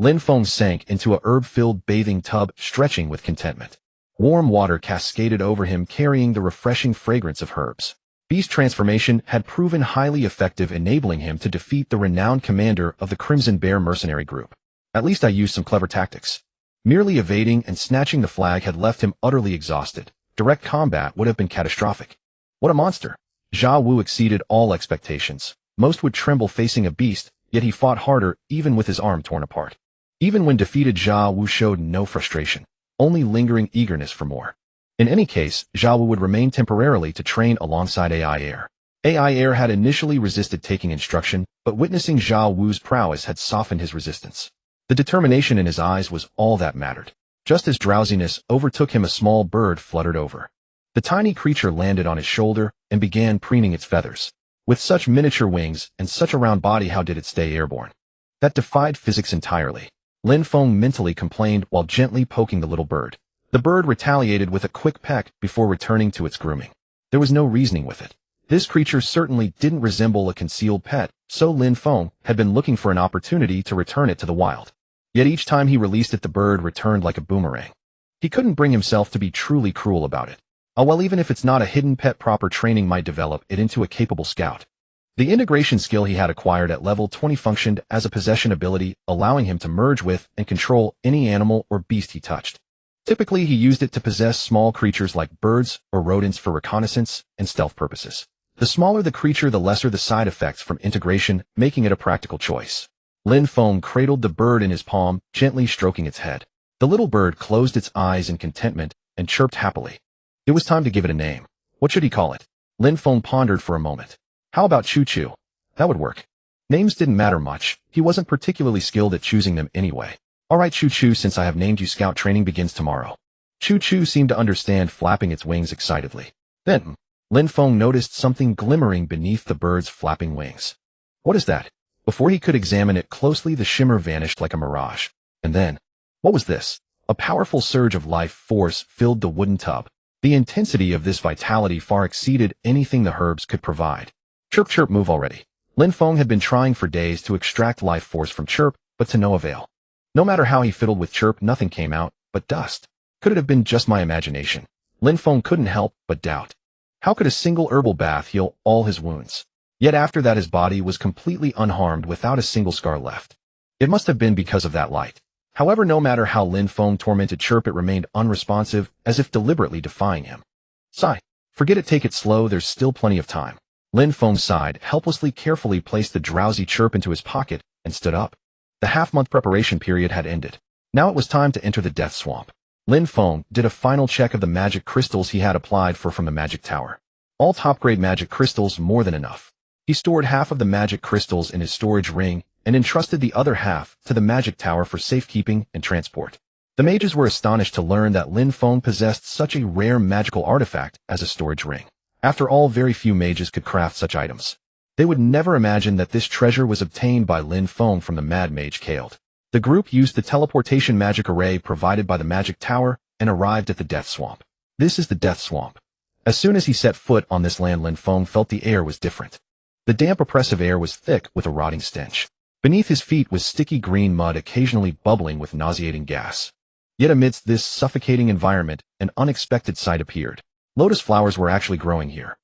Lin Feng sank into a herb-filled bathing tub, stretching with contentment. Warm water cascaded over him, carrying the refreshing fragrance of herbs. Beast transformation had proven highly effective, enabling him to defeat the renowned commander of the Crimson Bear mercenary group. At least I used some clever tactics. Merely evading and snatching the flag had left him utterly exhausted. Direct combat would have been catastrophic. What a monster! Zhao Wu exceeded all expectations. Most would tremble facing a beast, yet he fought harder even with his arm torn apart. Even when defeated, Zhao Wu showed no frustration, only lingering eagerness for more. In any case, Zhao Wu would remain temporarily to train alongside AI Air. AI Air had initially resisted taking instruction, but witnessing Zhao Wu's prowess had softened his resistance. The determination in his eyes was all that mattered. Just as drowsiness overtook him, a small bird fluttered over. The tiny creature landed on his shoulder and began preening its feathers. With such miniature wings and such a round body, how did it stay airborne? That defied physics entirely. Lin Feng mentally complained while gently poking the little bird. The bird retaliated with a quick peck before returning to its grooming. There was no reasoning with it. This creature certainly didn't resemble a concealed pet, so Lin Feng had been looking for an opportunity to return it to the wild. Yet each time he released it, the bird returned like a boomerang. He couldn't bring himself to be truly cruel about it. Oh well, even if it's not a hidden pet, proper training might develop it into a capable scout. The integration skill he had acquired at level 20 functioned as a possession ability, allowing him to merge with and control any animal or beast he touched. Typically, he used it to possess small creatures like birds or rodents for reconnaissance and stealth purposes. The smaller the creature, the lesser the side effects from integration, making it a practical choice. Lin Feng cradled the bird in his palm, gently stroking its head. The little bird closed its eyes in contentment and chirped happily. It was time to give it a name. What should he call it? Lin Feng pondered for a moment. How about Choo Choo? That would work. Names didn't matter much. He wasn't particularly skilled at choosing them anyway. Alright Choo Choo, since I have named you, scout training begins tomorrow. Choo Choo seemed to understand, flapping its wings excitedly. Then, Lin Feng noticed something glimmering beneath the bird's flapping wings. What is that? Before he could examine it closely, the shimmer vanished like a mirage. And then, what was this? A powerful surge of life force filled the wooden tub. The intensity of this vitality far exceeded anything the herbs could provide. Chirp Chirp, move already. Lin Feng had been trying for days to extract life force from Chirp, but to no avail. No matter how he fiddled with Chirp, nothing came out but dust. Could it have been just my imagination? Lin Feng couldn't help but doubt. How could a single herbal bath heal all his wounds? Yet after that his body was completely unharmed without a single scar left. It must have been because of that light. However, no matter how Lin Feng tormented Chirp, it remained unresponsive, as if deliberately defying him. Sigh. Forget it, take it slow, there's still plenty of time. Lin Feng sighed, helplessly, carefully placed the drowsy Chirp into his pocket, and stood up. The half-month preparation period had ended. Now it was time to enter the death swamp. Lin Feng did a final check of the magic crystals he had applied for from the magic tower. All top-grade magic crystals, more than enough. He stored half of the magic crystals in his storage ring and entrusted the other half to the magic tower for safekeeping and transport. The mages were astonished to learn that Lin Feng possessed such a rare magical artifact as a storage ring. After all, very few mages could craft such items. They would never imagine that this treasure was obtained by Lin Feng from the mad mage Kaled. The group used the teleportation magic array provided by the magic tower and arrived at the death swamp. This is the death swamp. As soon as he set foot on this land, Lin Feng felt the air was different. The damp, oppressive air was thick with a rotting stench. Beneath his feet was sticky green mud, occasionally bubbling with nauseating gas. Yet amidst this suffocating environment, an unexpected sight appeared. Lotus flowers were actually growing here.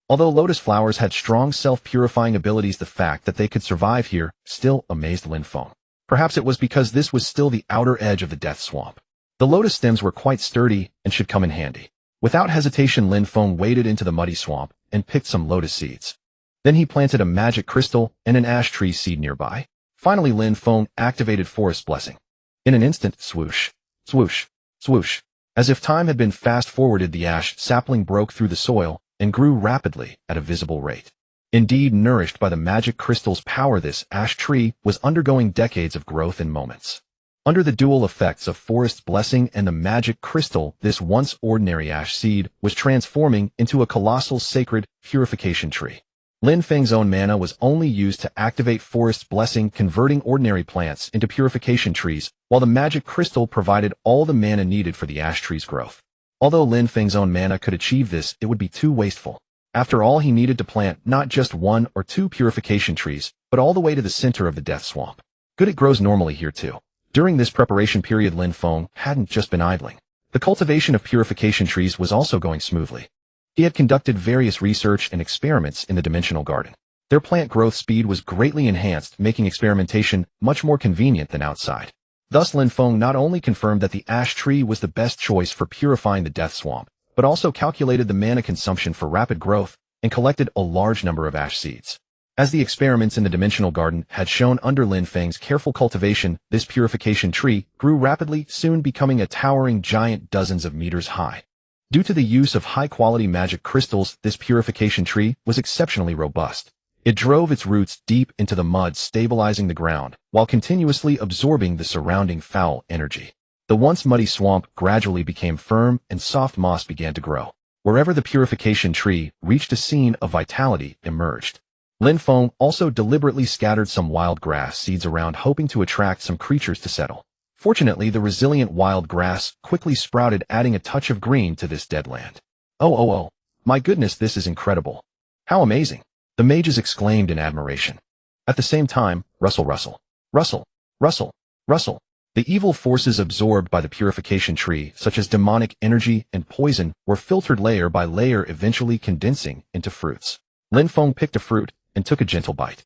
Although lotus flowers had strong self-purifying abilities, the fact that they could survive here still amazed Lin Feng. Perhaps it was because this was still the outer edge of the death swamp. The lotus stems were quite sturdy and should come in handy. Without hesitation, Lin Feng waded into the muddy swamp and picked some lotus seeds. Then he planted a magic crystal and an ash tree seed nearby. Finally, Lin Feng activated Forest Blessing. In an instant, swoosh, swoosh, swoosh. As if time had been fast-forwarded, the ash sapling broke through the soil and grew rapidly at a visible rate. Indeed, nourished by the magic crystal's power, this ash tree was undergoing decades of growth in moments. Under the dual effects of Forest Blessing and the magic crystal, this once ordinary ash seed was transforming into a colossal sacred purification tree. Lin Feng's own mana was only used to activate Forest Blessing, converting ordinary plants into purification trees, while the magic crystal provided all the mana needed for the ash tree's growth. Although Lin Feng's own mana could achieve this, it would be too wasteful. After all, he needed to plant not just 1 or 2 purification trees, but all the way to the center of the death swamp. Good, it grows normally here too. During this preparation period, Lin Feng hadn't just been idling. The cultivation of purification trees was also going smoothly. He had conducted various research and experiments in the dimensional garden. Their plant growth speed was greatly enhanced, making experimentation much more convenient than outside. Thus, Lin Feng not only confirmed that the ash tree was the best choice for purifying the death swamp, but also calculated the mana consumption for rapid growth and collected a large number of ash seeds. As the experiments in the Dimensional Garden had shown under Lin Feng's careful cultivation, this purification tree grew rapidly, soon becoming a towering giant dozens of meters high. Due to the use of high-quality magic crystals, this purification tree was exceptionally robust. It drove its roots deep into the mud, stabilizing the ground, while continuously absorbing the surrounding foul energy. The once muddy swamp gradually became firm and soft moss began to grow. Wherever the purification tree reached, a scene of vitality emerged. Lin Feng also deliberately scattered some wild grass seeds around, hoping to attract some creatures to settle. Fortunately, the resilient wild grass quickly sprouted, adding a touch of green to this dead land. Oh, my goodness, this is incredible. How amazing! The mages exclaimed in admiration. At the same time, rustle, rustle, rustle, rustle, rustle. The evil forces absorbed by the purification tree, such as demonic energy and poison, were filtered layer by layer, eventually condensing into fruits. Lin Feng picked a fruit and took a gentle bite.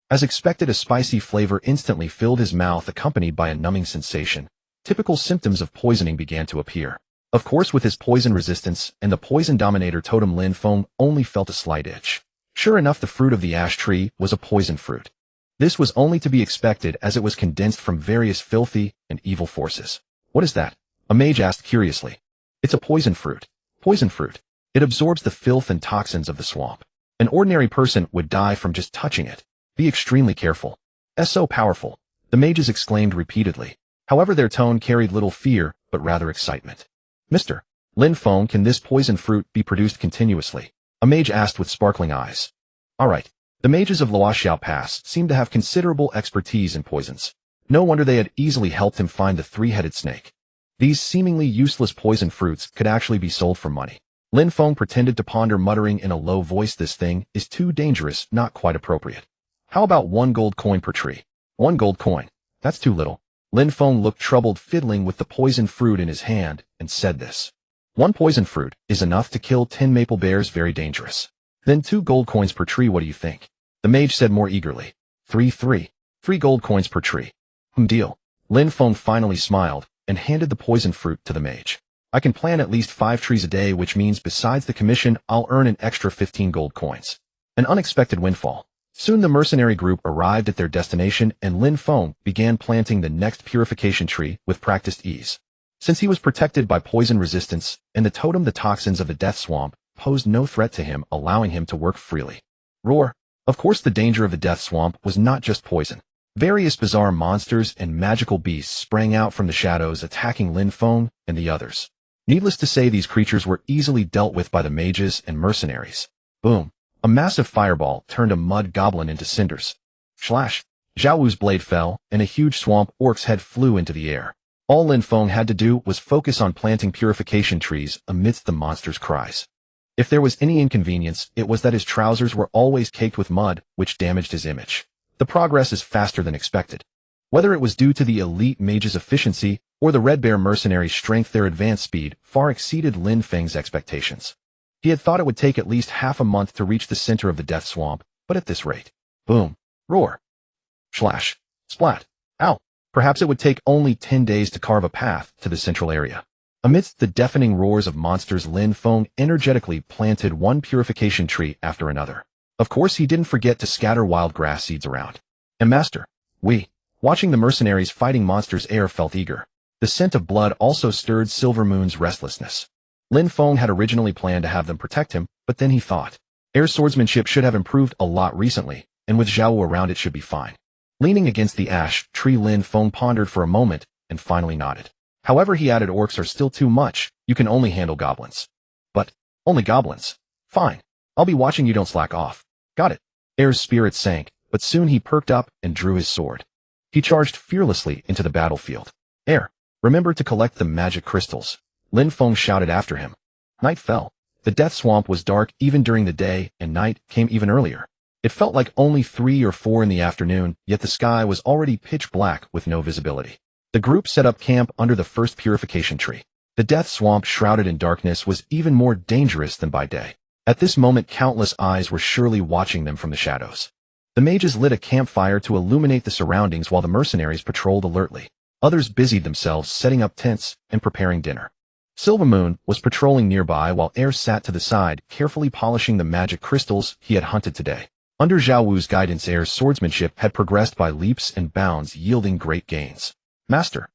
As expected, a spicy flavor instantly filled his mouth, accompanied by a numbing sensation. Typical symptoms of poisoning began to appear. Of course, with his poison resistance and the poison dominator totem, Lin Feng only felt a slight itch. Sure enough, the fruit of the ash tree was a poison fruit. This was only to be expected, as it was condensed from various filthy and evil forces. What is that? A mage asked curiously. It's a poison fruit. Poison fruit. It absorbs the filth and toxins of the swamp. An ordinary person would die from just touching it. Be extremely careful. It's so powerful, the mages exclaimed repeatedly. However, their tone carried little fear, but rather excitement. Mr. Lin Feng, can this poison fruit be produced continuously? A mage asked with sparkling eyes. All right. The mages of Luoxiao Pass seemed to have considerable expertise in poisons. No wonder they had easily helped him find the three-headed snake. These seemingly useless poison fruits could actually be sold for money. Lin Feng pretended to ponder, muttering in a low voice, this thing is too dangerous, not quite appropriate. How about 1 gold coin per tree? 1 gold coin. That's too little. Lin Feng looked troubled, fiddling with the poison fruit in his hand, and said this. 1 poison fruit is enough to kill 10 maple bears, very dangerous. Then 2 gold coins per tree, what do you think? The mage said more eagerly. 3 gold coins per tree. Deal. Lin Feng finally smiled, and handed the poison fruit to the mage. I can plant at least 5 trees a day, which means besides the commission, I'll earn an extra 15 gold coins. An unexpected windfall. Soon the mercenary group arrived at their destination, and Lin Feng began planting the next purification tree with practiced ease. Since he was protected by poison resistance, and the totem, the toxins of the death swamp posed no threat to him, allowing him to work freely. Roar. Of course, the danger of the death swamp was not just poison. Various bizarre monsters and magical beasts sprang out from the shadows, attacking Lin Feng and the others. Needless to say, these creatures were easily dealt with by the mages and mercenaries. Boom. A massive fireball turned a mud goblin into cinders. Slash. Zhao Wu's blade fell, and a huge swamp orc's head flew into the air. All Lin Feng had to do was focus on planting purification trees amidst the monster's cries. If there was any inconvenience, it was that his trousers were always caked with mud, which damaged his image. The progress is faster than expected. Whether it was due to the elite mage's efficiency or the Red Bear mercenary's strength, their advance speed far exceeded Lin Feng's expectations. He had thought it would take at least half a month to reach the center of the death swamp, but at this rate. Boom. Roar. Slash. Splat. Ow. Perhaps it would take only 10 days to carve a path to the central area. Amidst the deafening roars of monsters, Lin Feng energetically planted one purification tree after another. Of course, he didn't forget to scatter wild grass seeds around. And Master, watching the mercenaries fighting monsters, air felt eager. The scent of blood also stirred Silver Moon's restlessness. Lin Feng had originally planned to have them protect him, but then he thought, air swordsmanship should have improved a lot recently, and with Zhao Wu around it should be fine. Leaning against the ash tree, Lin Feng pondered for a moment and finally nodded. However, he added, orcs are still too much. You can only handle goblins. But, only goblins. Fine. I'll be watching you, don't slack off. Got it. Air's spirit sank, but soon he perked up and drew his sword. He charged fearlessly into the battlefield. Air, remember to collect the magic crystals. Lin Feng shouted after him. Night fell. The death swamp was dark even during the day, and night came even earlier. It felt like only 3 or 4 in the afternoon, yet the sky was already pitch black with no visibility. The group set up camp under the first purification tree. The death swamp, shrouded in darkness, was even more dangerous than by day. At this moment, countless eyes were surely watching them from the shadows. The mages lit a campfire to illuminate the surroundings while the mercenaries patrolled alertly. Others busied themselves setting up tents and preparing dinner. Silver Moon was patrolling nearby while Air sat to the side, carefully polishing the magic crystals he had hunted today. Under Zhao Wu's guidance, Air's swordsmanship had progressed by leaps and bounds, yielding great gains. Master.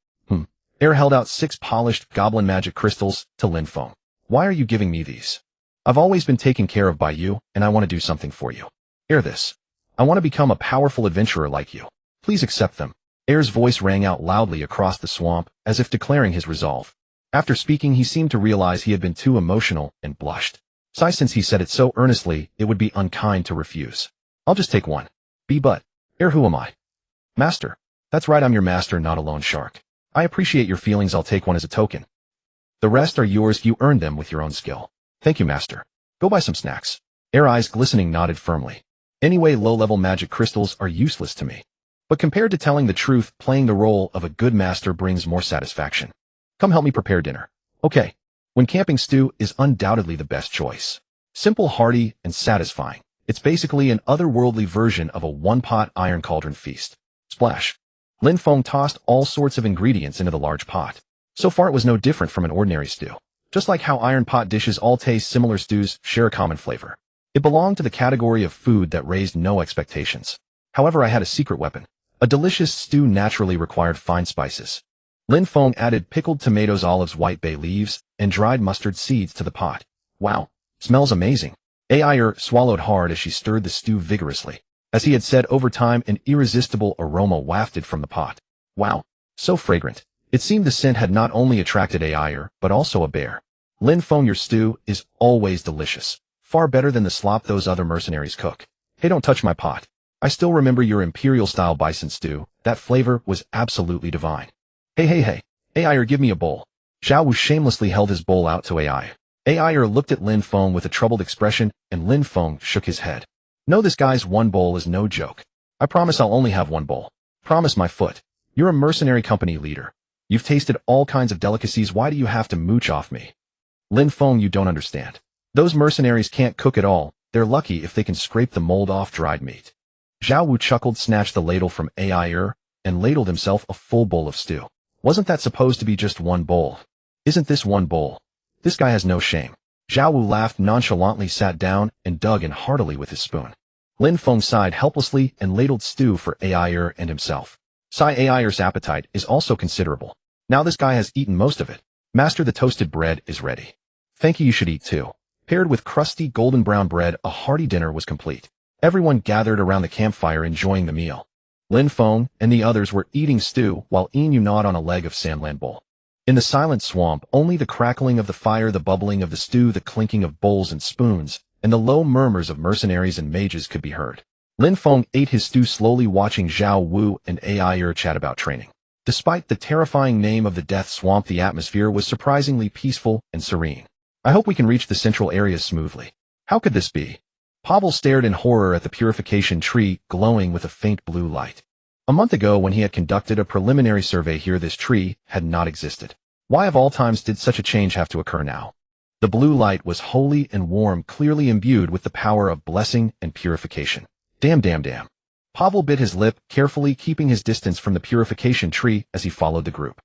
Air held out 6 polished goblin magic crystals to Lin Feng. Why are you giving me these? I've always been taken care of by you, and I want to do something for you. Air, this. I want to become a powerful adventurer like you. Please accept them. Air's voice rang out loudly across the swamp, as if declaring his resolve. After speaking, he seemed to realize he had been too emotional and blushed. Since he said it so earnestly, it would be unkind to refuse. I'll just take one. But, Air, who am I? Master. That's right, I'm your master, not a loan shark. I appreciate your feelings, I'll take one as a token. The rest are yours, you earned them with your own skill. Thank you, master. Go buy some snacks. Air, eyes glistening, nodded firmly. Anyway, low-level magic crystals are useless to me. But compared to telling the truth, playing the role of a good master brings more satisfaction. Come help me prepare dinner. Okay. When camping, stew is undoubtedly the best choice. Simple, hearty, and satisfying. It's basically an otherworldly version of a one-pot iron cauldron feast. Splash. Lin Feng tossed all sorts of ingredients into the large pot. So far it was no different from an ordinary stew. Just like how iron pot dishes all taste similar, stews share a common flavor. It belonged to the category of food that raised no expectations. However, I had a secret weapon. A delicious stew naturally required fine spices. Lin Feng added pickled tomatoes, olives, white bay leaves, and dried mustard seeds to the pot. Wow, smells amazing. Ayer swallowed hard as she stirred the stew vigorously. As he had said, over time an irresistible aroma wafted from the pot. Wow, so fragrant. It seemed the scent had not only attracted Ayer, but also a bear. Lin Feng, your stew is always delicious. Far better than the slop those other mercenaries cook. Hey, don't touch my pot. I still remember your imperial-style bison stew. That flavor was absolutely divine. Hey. Ayer, give me a bowl. Zhao Wu shamelessly held his bowl out to Ayer. Ayer looked at Lin Feng with a troubled expression, and Lin Feng shook his head. No, this guy's one bowl is no joke. I promise I'll only have one bowl. Promise, my foot. You're a mercenary company leader. You've tasted all kinds of delicacies. Why do you have to mooch off me? Lin Feng, you don't understand. Those mercenaries can't cook at all. They're lucky if they can scrape the mold off dried meat. Zhao Wu chuckled, snatched the ladle from Ayer, and ladled himself a full bowl of stew. Wasn't that supposed to be just one bowl? Isn't this one bowl? This guy has no shame. Zhao Wu laughed nonchalantly, sat down, and dug in heartily with his spoon. Lin Feng sighed helplessly and ladled stew for Ayer and himself. Ayer's appetite is also considerable. Now this guy has eaten most of it. Master, the toasted bread is ready. Thank you, you should eat too. Paired with crusty golden brown bread, a hearty dinner was complete. Everyone gathered around the campfire enjoying the meal. Lin Feng and the others were eating stew while Yin Yu gnawed on a leg of sandland bowl. In the silent swamp, only the crackling of the fire, the bubbling of the stew, the clinking of bowls and spoons, and the low murmurs of mercenaries and mages could be heard. Lin Feng ate his stew slowly, watching Zhao Wu and Ayer chat about training. Despite the terrifying name of the Death Swamp, the atmosphere was surprisingly peaceful and serene. I hope we can reach the central areas smoothly. How could this be? Pavel stared in horror at the purification tree, glowing with a faint blue light. A month ago, when he had conducted a preliminary survey here, this tree had not existed. Why of all times did such a change have to occur now? The blue light was holy and warm, clearly imbued with the power of blessing and purification. Damn. Pavel bit his lip, carefully keeping his distance from the purification tree as he followed the group.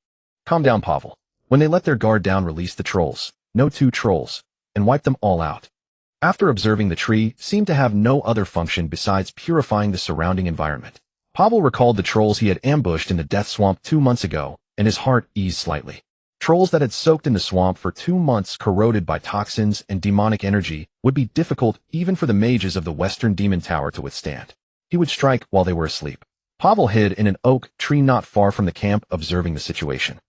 Calm down, Pavel. When they let their guard down, release the trolls. No 2 trolls. And wipe them all out. After observing, the tree seemed to have no other function besides purifying the surrounding environment. Pavel recalled the trolls he had ambushed in the Death Swamp 2 months ago, and his heart eased slightly. Trolls that had soaked in the swamp for 2 months, corroded by toxins and demonic energy, would be difficult even for the mages of the Western Demon Tower to withstand. He would strike while they were asleep. Pavel hid in an oak tree not far from the camp, observing the situation.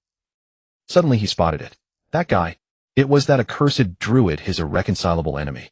Suddenly he spotted it. That guy. It was that accursed Druid, his irreconcilable enemy.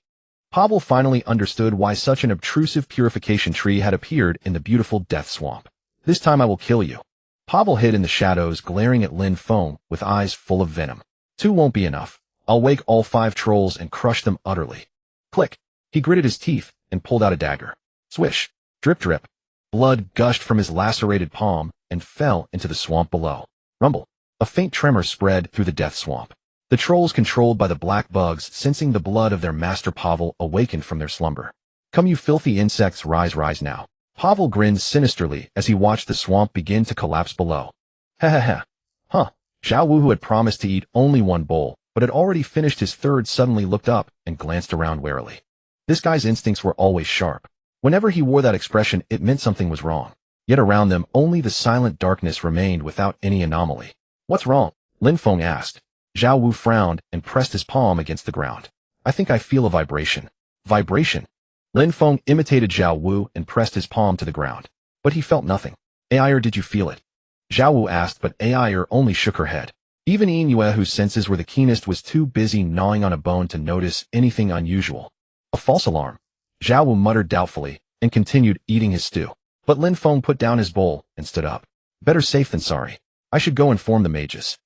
Pavel finally understood why such an obtrusive purification tree had appeared in the beautiful Death Swamp. This time I will kill you. Pavel hid in the shadows, glaring at Lin Feng with eyes full of venom. 2 won't be enough. I'll wake all 5 trolls and crush them utterly. Click. He gritted his teeth and pulled out a dagger. Swish. Drip drip. Blood gushed from his lacerated palm and fell into the swamp below. Rumble. A faint tremor spread through the Death Swamp. The trolls, controlled by the black bugs, sensing the blood of their master Pavel, awakened from their slumber. Come, you filthy insects, rise now. Pavel grinned sinisterly as he watched the swamp begin to collapse below. Ha. Zhao Wu, who had promised to eat only 1 bowl, but had already finished his third, suddenly looked up and glanced around warily. This guy's instincts were always sharp. Whenever he wore that expression, it meant something was wrong. Yet around them, only the silent darkness remained without any anomaly. "What's wrong?" Lin Feng asked. Zhao Wu frowned and pressed his palm against the ground. "I think I feel a vibration." "Vibration?" Lin Feng imitated Zhao Wu and pressed his palm to the ground. But he felt nothing. "Or did you feel it?" Zhao Wu asked, but Or only shook her head. Even Yin Yue, whose senses were the keenest, was too busy gnawing on a bone to notice anything unusual. "A false alarm," Zhao Wu muttered doubtfully and continued eating his stew. But Lin Feng put down his bowl and stood up. "Better safe than sorry. I should go inform the mages."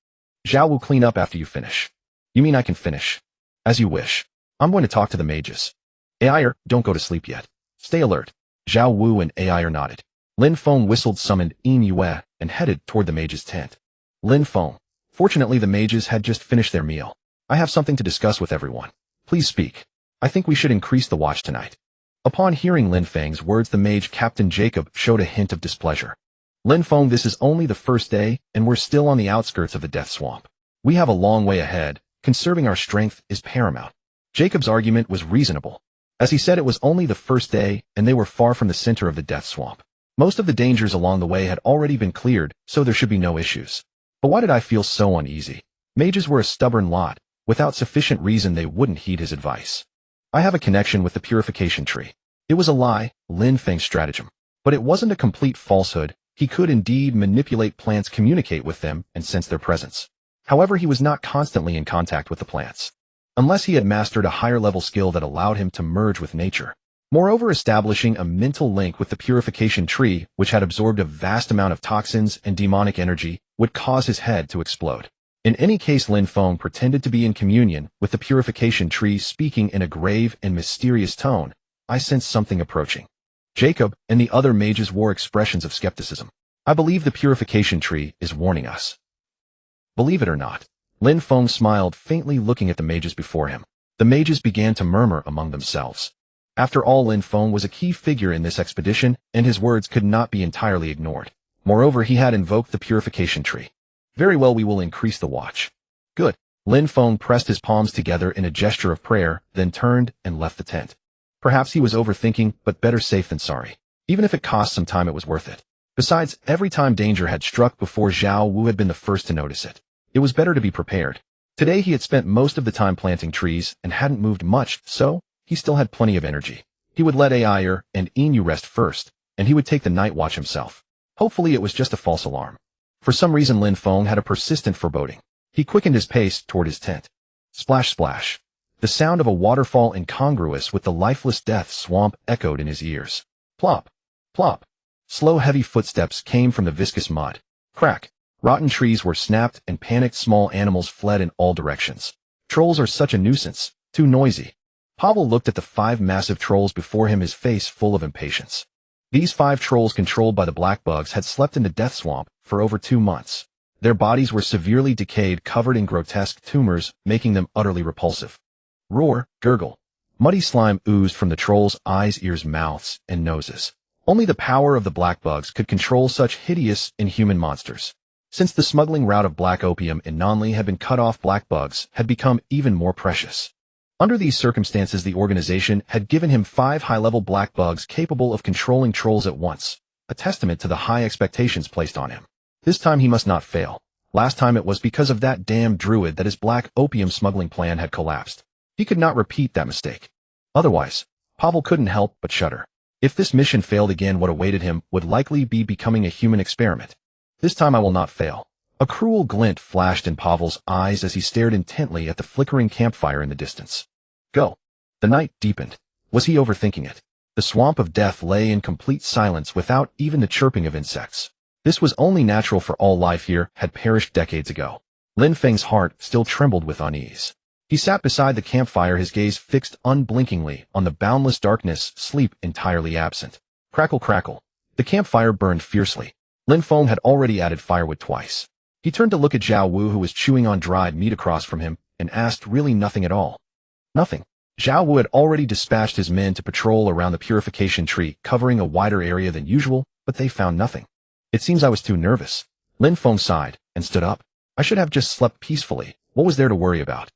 "Zhao Wu, clean up after you finish." "You mean I can finish?" "As you wish. I'm going to talk to the mages." Don't go to sleep yet. Stay alert." Zhao Wu and nodded. Lin Feng whistled, summoned Yin Yue, and headed toward the mage's tent. "Lin Feng. Fortunately, the mages had just finished their meal. I have something to discuss with everyone. Please speak. I think we should increase the watch tonight." Upon hearing Lin Feng's words, the mage Captain Jacob showed a hint of displeasure. "Lin Feng, this is only the first day, and we're still on the outskirts of the Death Swamp. We have a long way ahead. Conserving our strength is paramount." Jacob's argument was reasonable. As he said, it was only the first day, and they were far from the center of the Death Swamp. Most of the dangers along the way had already been cleared, so there should be no issues. But why did I feel so uneasy? Mages were a stubborn lot. Without sufficient reason, they wouldn't heed his advice. "I have a connection with the purification tree." It was a lie, Lin Feng's stratagem. But it wasn't a complete falsehood. He could indeed manipulate plants, communicate with them, and sense their presence. However, he was not constantly in contact with the plants, unless he had mastered a higher-level skill that allowed him to merge with nature. Moreover, establishing a mental link with the purification tree, which had absorbed a vast amount of toxins and demonic energy, would cause his head to explode. In any case, Lin Feng pretended to be in communion with the purification tree, speaking in a grave and mysterious tone. "I sense something approaching." Jacob and the other mages wore expressions of skepticism. "I believe the purification tree is warning us." "Believe it or not." Lin Feng smiled faintly, looking at the mages before him. The mages began to murmur among themselves. After all, Lin Feng was a key figure in this expedition, and his words could not be entirely ignored. Moreover, he had invoked the purification tree. "Very well, we will increase the watch." "Good." Lin Feng pressed his palms together in a gesture of prayer, then turned and left the tent. Perhaps he was overthinking, but better safe than sorry. Even if it cost some time, it was worth it. Besides, every time danger had struck before, Zhao Wu had been the first to notice it. It was better to be prepared. Today he had spent most of the time planting trees and hadn't moved much, so he still had plenty of energy. He would let and Inu rest first, and he would take the night watch himself. Hopefully it was just a false alarm. For some reason, Lin Feng had a persistent foreboding. He quickened his pace toward his tent. Splash, splash. The sound of a waterfall, incongruous with the lifeless death swamp, echoed in his ears. Plop, plop. Slow, heavy footsteps came from the viscous mud. Crack. Rotten trees were snapped, and panicked small animals fled in all directions. Trolls are such a nuisance. Too noisy. Pavel looked at the 5 massive trolls before him, his face full of impatience. These 5 trolls, controlled by the black bugs, had slept in the Death Swamp for over 2 months. Their bodies were severely decayed, covered in grotesque tumors, making them utterly repulsive. Roar, gurgle. Muddy slime oozed from the trolls' eyes, ears, mouths, and noses. Only the power of the black bugs could control such hideous, inhuman monsters. Since the smuggling route of black opium in Nanli had been cut off, black bugs had become even more precious. Under these circumstances, the organization had given him 5 high-level black bugs capable of controlling trolls at once, a testament to the high expectations placed on him. This time he must not fail. Last time it was because of that damn Druid that his black opium smuggling plan had collapsed. He could not repeat that mistake. Otherwise, Pavel couldn't help but shudder. If this mission failed again, what awaited him would likely be becoming a human experiment. This time I will not fail. A cruel glint flashed in Pavel's eyes as he stared intently at the flickering campfire in the distance. Go. The night deepened. Was he overthinking it? The swamp of death lay in complete silence, without even the chirping of insects. This was only natural, for all life here had perished decades ago. Lin Feng's heart still trembled with unease. He sat beside the campfire, his gaze fixed unblinkingly on the boundless darkness, sleep entirely absent. Crackle, crackle. The campfire burned fiercely. Lin Feng had already added firewood twice. He turned to look at Zhao Wu, who was chewing on dried meat across from him, and asked, "Really nothing at all?" "Nothing." Zhao Wu had already dispatched his men to patrol around the purification tree, covering a wider area than usual, but they found nothing. "It seems I was too nervous." Lin Feng sighed and stood up. "I should have just slept peacefully. What was there to worry about?"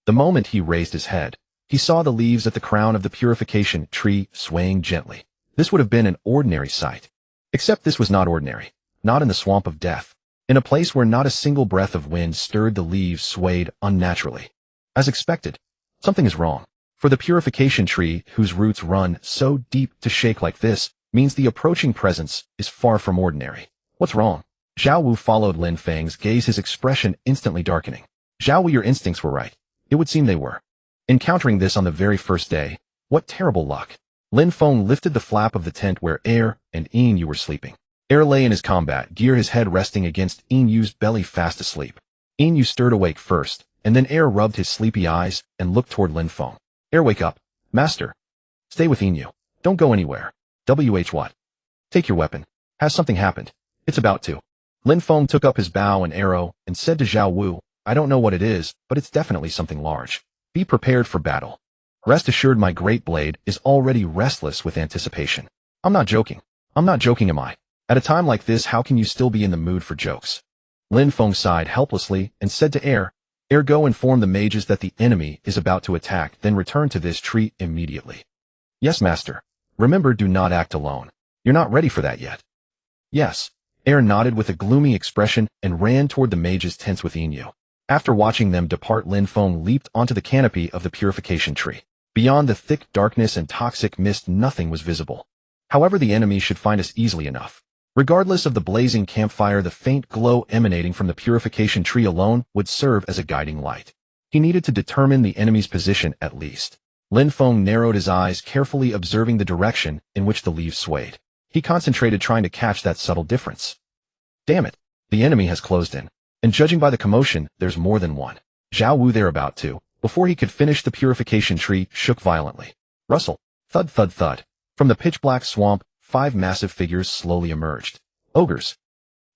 The moment he raised his head, he saw the leaves at the crown of the purification tree swaying gently. This would have been an ordinary sight. Except this was not ordinary. Not in the swamp of death. In a place where not a single breath of wind stirred, the leaves swayed unnaturally. As expected, something is wrong. For the purification tree, whose roots run so deep, to shake like this means the approaching presence is far from ordinary. What's wrong? Zhao Wu followed Lin Feng's gaze, his expression instantly darkening. Zhao Wu, your instincts were right. It would seem they were. Encountering this on the very first day, what terrible luck. Lin Feng lifted the flap of the tent where Er and Yin Yu were sleeping. Er lay in his combat gear, his head resting against Yin Yu's belly, fast asleep. Yin Yu stirred awake first, and then Er rubbed his sleepy eyes and looked toward Lin Feng. Er, wake up. Master. Stay with Yin Yu. Don't go anywhere. What? Take your weapon. Has something happened? It's about to. Lin Feng took up his bow and arrow and said to Zhao Wu, I don't know what it is, but it's definitely something large. Be prepared for battle. Rest assured, my great blade is already restless with anticipation. I'm not joking. I'm not joking, am I? At a time like this, how can you still be in the mood for jokes? Lin Feng sighed helplessly and said to Er, go inform the mages that the enemy is about to attack, then return to this tree immediately. Yes, master. Remember, do not act alone. You're not ready for that yet. Yes. Er nodded with a gloomy expression and ran toward the mages' tents with Yin Yu. After watching them depart, Lin Feng leaped onto the canopy of the purification tree. Beyond the thick darkness and toxic mist, nothing was visible. However, the enemy should find us easily enough. Regardless of the blazing campfire, the faint glow emanating from the purification tree alone would serve as a guiding light. He needed to determine the enemy's position at least. Lin Feng narrowed his eyes, carefully observing the direction in which the leaves swayed. He concentrated, trying to catch that subtle difference. Damn it! The enemy has closed in. And judging by the commotion, there's more than one. Zhao Wu there about to. Before he could finish, the purification tree shook violently. Rustle. Thud, thud, thud. From the pitch-black swamp, 5 massive figures slowly emerged. Ogres.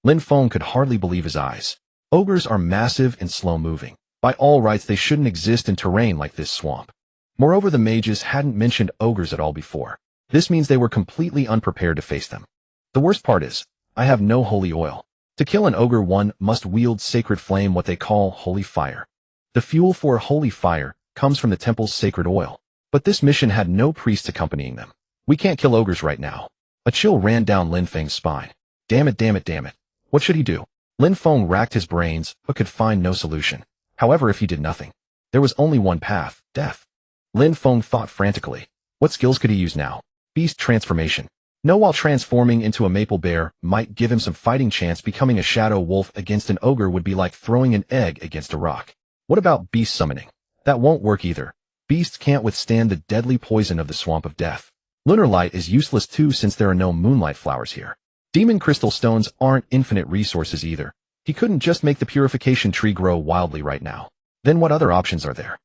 Lin Feng could hardly believe his eyes. Ogres are massive and slow-moving. By all rights, they shouldn't exist in terrain like this swamp. Moreover, the mages hadn't mentioned ogres at all before. This means they were completely unprepared to face them. The worst part is, I have no holy oil. To kill an ogre, one must wield sacred flame, what they call holy fire. The fuel for holy fire comes from the temple's sacred oil. But this mission had no priests accompanying them. We can't kill ogres right now. A chill ran down Lin Feng's spine. Damn it, damn it, damn it. What should he do? Lin Feng racked his brains, but could find no solution. However, if he did nothing, there was only one path: death. Lin Feng thought frantically. What skills could he use now? Beast transformation. No, while transforming into a maple bear might give him some fighting chance, becoming a shadow wolf against an ogre would be like throwing an egg against a rock. What about beast summoning? That won't work either. Beasts can't withstand the deadly poison of the swamp of death. Lunar light is useless too, since there are no moonlight flowers here. Demon crystal stones aren't infinite resources either. He couldn't just make the purification tree grow wildly right now. Then what other options are there?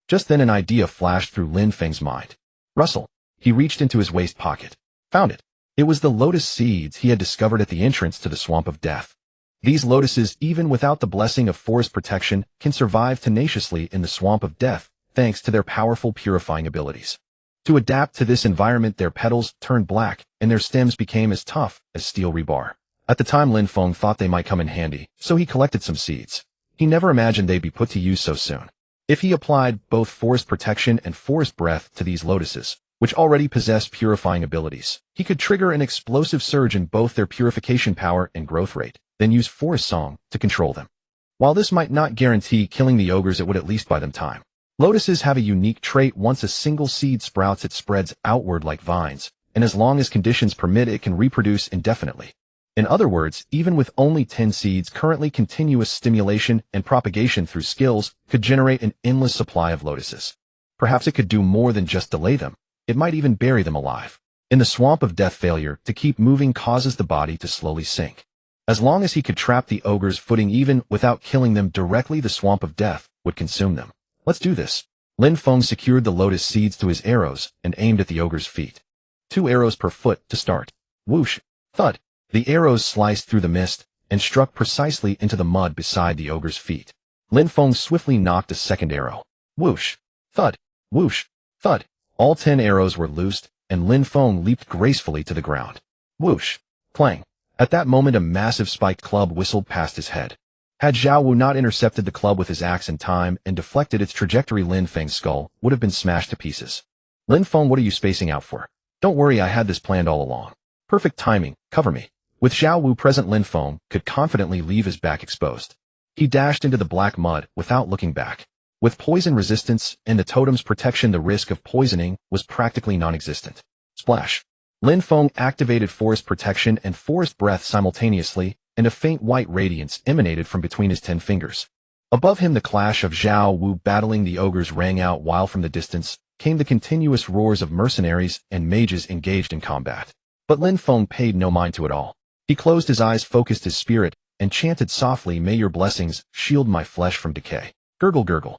Just then an idea flashed through Lin Feng's mind. Rustle. He reached into his waist pocket. Found it. It was the lotus seeds he had discovered at the entrance to the swamp of death. These lotuses, even without the blessing of forest protection, can survive tenaciously in the swamp of death, thanks to their powerful purifying abilities. To adapt to this environment, their petals turned black, and their stems became as tough as steel rebar. At the time, Lin Feng thought they might come in handy, so he collected some seeds. He never imagined they'd be put to use so soon. If he applied both forest protection and forest breath to these lotuses, which already possessed purifying abilities, he could trigger an explosive surge in both their purification power and growth rate, then use forest song to control them. While this might not guarantee killing the ogres, it would at least buy them time. Lotuses have a unique trait: once a single seed sprouts, it spreads outward like vines, and as long as conditions permit, it can reproduce indefinitely. In other words, even with only 10 seeds, currently continuous stimulation and propagation through skills could generate an endless supply of lotuses. Perhaps it could do more than just delay them. It might even bury them alive. In the swamp of death, failure to keep moving causes the body to slowly sink. As long as he could trap the ogre's footing even without killing them directly, the swamp of death would consume them. Let's do this. Lin Feng secured the lotus seeds to his arrows and aimed at the ogre's feet. 2 arrows per foot to start. Whoosh! Thud! The arrows sliced through the mist and struck precisely into the mud beside the ogre's feet. Lin Feng swiftly knocked a second arrow. Whoosh! Thud! Whoosh! Thud! All 10 arrows were loosed, and Lin Feng leaped gracefully to the ground. Whoosh! Clang! At that moment, a massive spiked club whistled past his head. Had Zhao Wu not intercepted the club with his axe in time and deflected its trajectory, Lin Feng's skull would have been smashed to pieces. Lin Feng, what are you spacing out for? Don't worry, I had this planned all along. Perfect timing, cover me. With Zhao Wu present, Lin Feng could confidently leave his back exposed. He dashed into the black mud without looking back. With poison resistance and the totem's protection, the risk of poisoning was practically non-existent. Splash. Lin Feng activated forest protection and forest breath simultaneously, and a faint white radiance emanated from between his 10 fingers. Above him, the clash of Zhao Wu battling the ogres rang out, while from the distance came the continuous roars of mercenaries and mages engaged in combat. But Lin Feng paid no mind to it all. He closed his eyes, focused his spirit, and chanted softly, "May your blessings shield my flesh from decay." Gurgle, gurgle.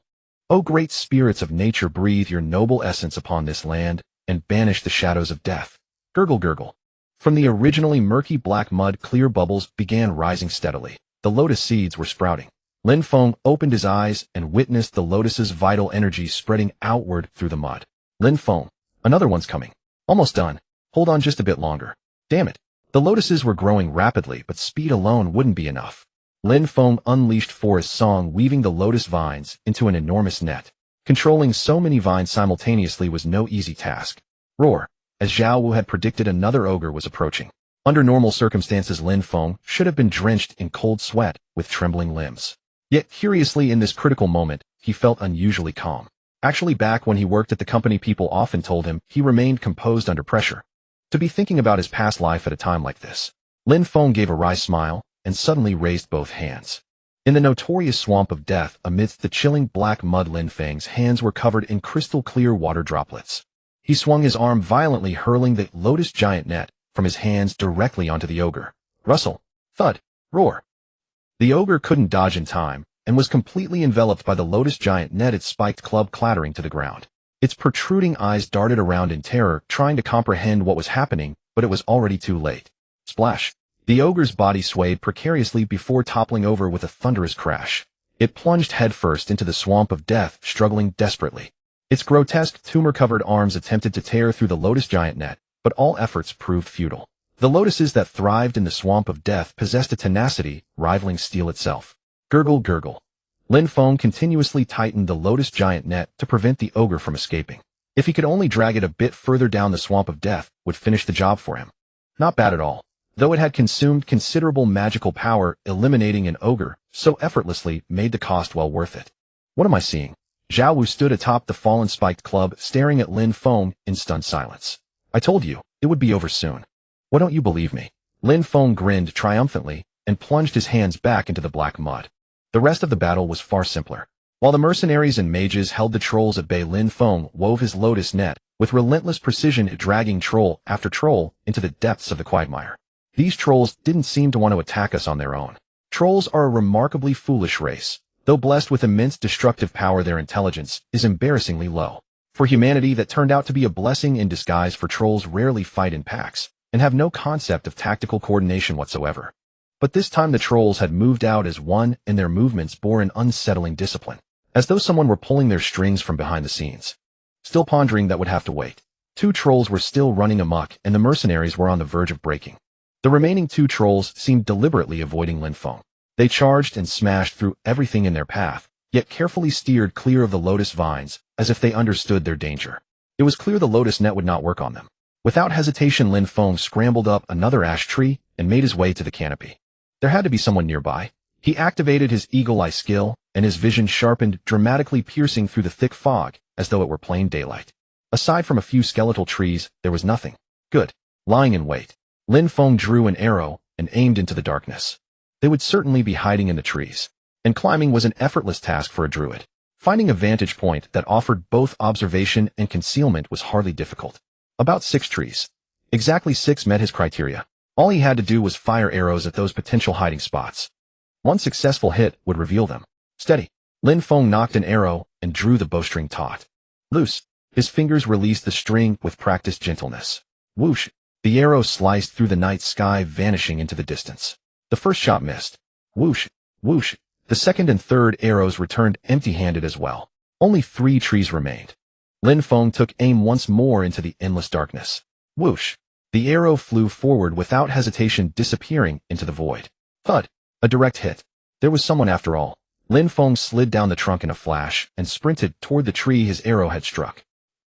O great spirits of nature, breathe your noble essence upon this land, and banish the shadows of death. Gurgle, gurgle. From the originally murky black mud, clear bubbles began rising steadily. The lotus seeds were sprouting. Lin Feng opened his eyes and witnessed the lotus's vital energy spreading outward through the mud. Lin Feng, another one's coming. Almost done. Hold on just a bit longer. Damn it. The lotuses were growing rapidly, but speed alone wouldn't be enough. Lin Feng unleashed forest song, weaving the lotus vines into an enormous net. Controlling so many vines simultaneously was no easy task. Roar. As Zhao Wu had predicted, another ogre was approaching. Under normal circumstances, Lin Feng should have been drenched in cold sweat with trembling limbs. Yet, curiously, in this critical moment, he felt unusually calm. Actually, back when he worked at the company, people often told him he remained composed under pressure. To be thinking about his past life at a time like this. Lin Feng gave a wry smile and suddenly raised both hands. In the notorious swamp of death, amidst the chilling black mud, Lin Feng's hands were covered in crystal clear water droplets. He swung his arm violently, hurling the lotus giant net from his hands directly onto the ogre. Rustle, thud, roar. The ogre couldn't dodge in time and was completely enveloped by the lotus giant net, its spiked club clattering to the ground. Its protruding eyes darted around in terror, trying to comprehend what was happening, but it was already too late. Splash. The ogre's body swayed precariously before toppling over with a thunderous crash. It plunged headfirst into the swamp of death, struggling desperately. Its grotesque, tumor-covered arms attempted to tear through the lotus giant net, but all efforts proved futile. The lotuses that thrived in the swamp of death possessed a tenacity rivaling steel itself. Gurgle, gurgle. Lin Feng continuously tightened the lotus giant net to prevent the ogre from escaping. If he could only drag it a bit further down, the swamp of death would finish the job for him. Not bad at all. Though it had consumed considerable magical power, eliminating an ogre so effortlessly made the cost well worth it. What am I seeing? Zhao Wu stood atop the fallen spiked club, staring at Lin Feng in stunned silence. I told you, it would be over soon. Why don't you believe me? Lin Feng grinned triumphantly and plunged his hands back into the black mud. The rest of the battle was far simpler. While the mercenaries and mages held the trolls at bay, Lin Feng wove his lotus net with relentless precision, dragging troll after troll into the depths of the quagmire. These trolls didn't seem to want to attack us on their own. Trolls are a remarkably foolish race. Though blessed with immense destructive power, their intelligence is embarrassingly low. For humanity, that turned out to be a blessing in disguise, for trolls rarely fight in packs and have no concept of tactical coordination whatsoever. But this time the trolls had moved out as one, and their movements bore an unsettling discipline, as though someone were pulling their strings from behind the scenes. Still pondering, that would have to wait. 2 trolls were still running amok, and the mercenaries were on the verge of breaking. The remaining 2 trolls seemed deliberately avoiding Lin Feng. They charged and smashed through everything in their path, yet carefully steered clear of the lotus vines, as if they understood their danger. It was clear the lotus net would not work on them. Without hesitation, Lin Feng scrambled up another ash tree and made his way to the canopy. There had to be someone nearby. He activated his eagle eye skill, and his vision sharpened, dramatically piercing through the thick fog, as though it were plain daylight. Aside from a few skeletal trees, there was nothing. Good. Lying in wait. Lin Feng drew an arrow and aimed into the darkness. They would certainly be hiding in the trees, and climbing was an effortless task for a druid. Finding a vantage point that offered both observation and concealment was hardly difficult. About 6 trees. Exactly 6 met his criteria. All he had to do was fire arrows at those potential hiding spots. One successful hit would reveal them. Steady. Lin Feng knocked an arrow and drew the bowstring taut. Loose. His fingers released the string with practiced gentleness. Whoosh. The arrow sliced through the night sky, vanishing into the distance. The first shot missed. Whoosh. Whoosh. The second and third arrows returned empty-handed as well. Only 3 trees remained. Lin Feng took aim once more into the endless darkness. Whoosh. The arrow flew forward without hesitation, disappearing into the void. Thud. A direct hit. There was someone after all. Lin Feng slid down the trunk in a flash and sprinted toward the tree his arrow had struck.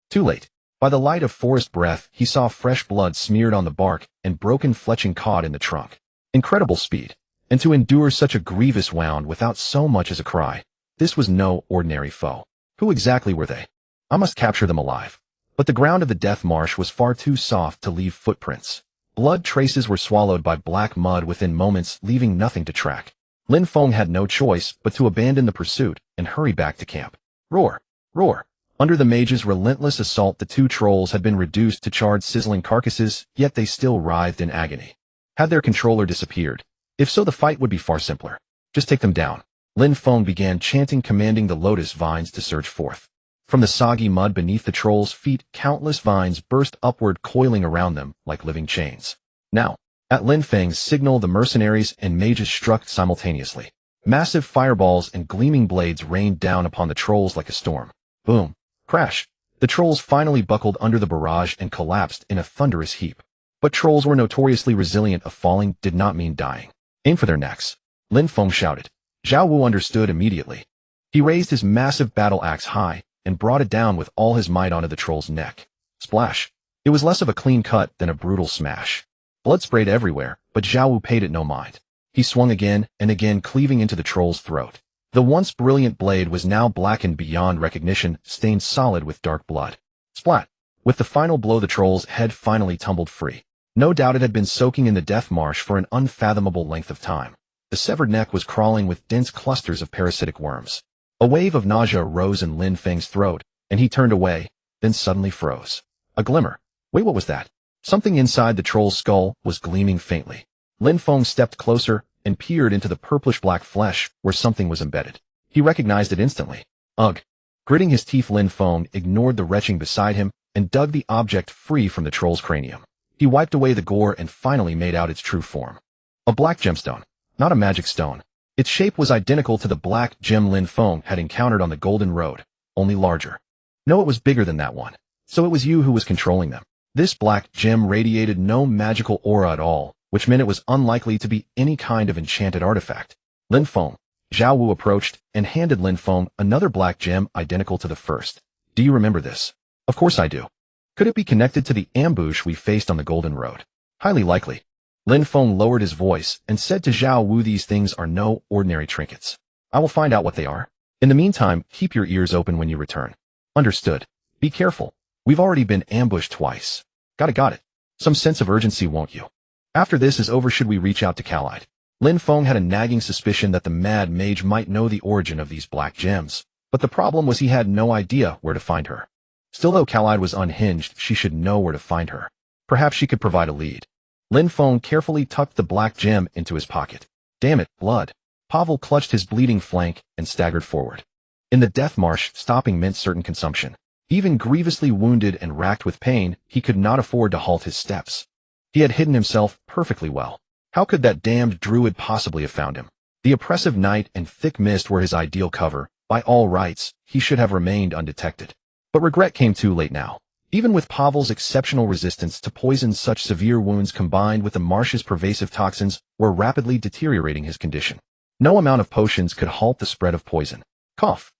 Too late. By the light of forest breath, he saw fresh blood smeared on the bark and broken fletching caught in the trunk. Incredible speed. And to endure such a grievous wound without so much as a cry. This was no ordinary foe. Who exactly were they? I must capture them alive. But the ground of the death marsh was far too soft to leave footprints. Blood traces were swallowed by black mud within moments, leaving nothing to track. Lin Feng had no choice but to abandon the pursuit and hurry back to camp. Roar! Roar! Under the mage's relentless assault, the two trolls had been reduced to charred, sizzling carcasses, yet they still writhed in agony. Had their controller disappeared? If so, the fight would be far simpler. Just take them down. Lin Feng began chanting, commanding the lotus vines to surge forth. From the soggy mud beneath the trolls' feet, countless vines burst upward, coiling around them like living chains. Now, at Lin Feng's signal, the mercenaries and mages struck simultaneously. Massive fireballs and gleaming blades rained down upon the trolls like a storm. Boom. Crash. The trolls finally buckled under the barrage and collapsed in a thunderous heap. But trolls were notoriously resilient. A falling did not mean dying. Aim for their necks. Lin Feng shouted. Zhao Wu understood immediately. He raised his massive battle axe high and brought it down with all his might onto the troll's neck. Splash. It was less of a clean cut than a brutal smash. Blood sprayed everywhere, but Zhao Wu paid it no mind. He swung again and again, cleaving into the troll's throat. The once brilliant blade was now blackened beyond recognition, stained solid with dark blood. Splat. With the final blow, the troll's head finally tumbled free. No doubt it had been soaking in the death marsh for an unfathomable length of time. The severed neck was crawling with dense clusters of parasitic worms. A wave of nausea rose in Lin Feng's throat, and he turned away, then suddenly froze. A glimmer. Wait, what was that? Something inside the troll's skull was gleaming faintly. Lin Feng stepped closer and peered into the purplish-black flesh where something was embedded. He recognized it instantly. Ugh. Gritting his teeth, Lin Feng ignored the retching beside him and dug the object free from the troll's cranium. He wiped away the gore and finally made out its true form. A black gemstone. Not a magic stone. Its shape was identical to the black gem Lin Feng had encountered on the Golden Road, only larger. No, it was bigger than that one. So it was you who was controlling them. This black gem radiated no magical aura at all, which meant it was unlikely to be any kind of enchanted artifact. Lin Feng. Zhao Wu approached and handed Lin Feng another black gem identical to the first. Do you remember this? Of course I do. Could it be connected to the ambush we faced on the Golden Road? Highly likely. Lin Feng lowered his voice and said to Zhao Wu, these things are no ordinary trinkets. I will find out what they are. In the meantime, keep your ears open when you return. Understood. Be careful. We've already been ambushed twice. Got it. Some sense of urgency, won't you? After this is over, should we reach out to Khalid? Lin Feng had a nagging suspicion that the mad mage might know the origin of these black gems, but the problem was he had no idea where to find her. Still, though Khalid was unhinged, she should know where to find her. Perhaps she could provide a lead. Lin Feng carefully tucked the black gem into his pocket. Damn it, blood. Pavel clutched his bleeding flank and staggered forward. In the death marsh, stopping meant certain consumption. Even grievously wounded and racked with pain, he could not afford to halt his steps. He had hidden himself perfectly well. How could that damned Druid possibly have found him? The oppressive night and thick mist were his ideal cover. By all rights, he should have remained undetected. But regret came too late now. Even with Pavel's exceptional resistance to poison, such severe wounds combined with the marsh's pervasive toxins were rapidly deteriorating his condition. No amount of potions could halt the spread of poison. Cough.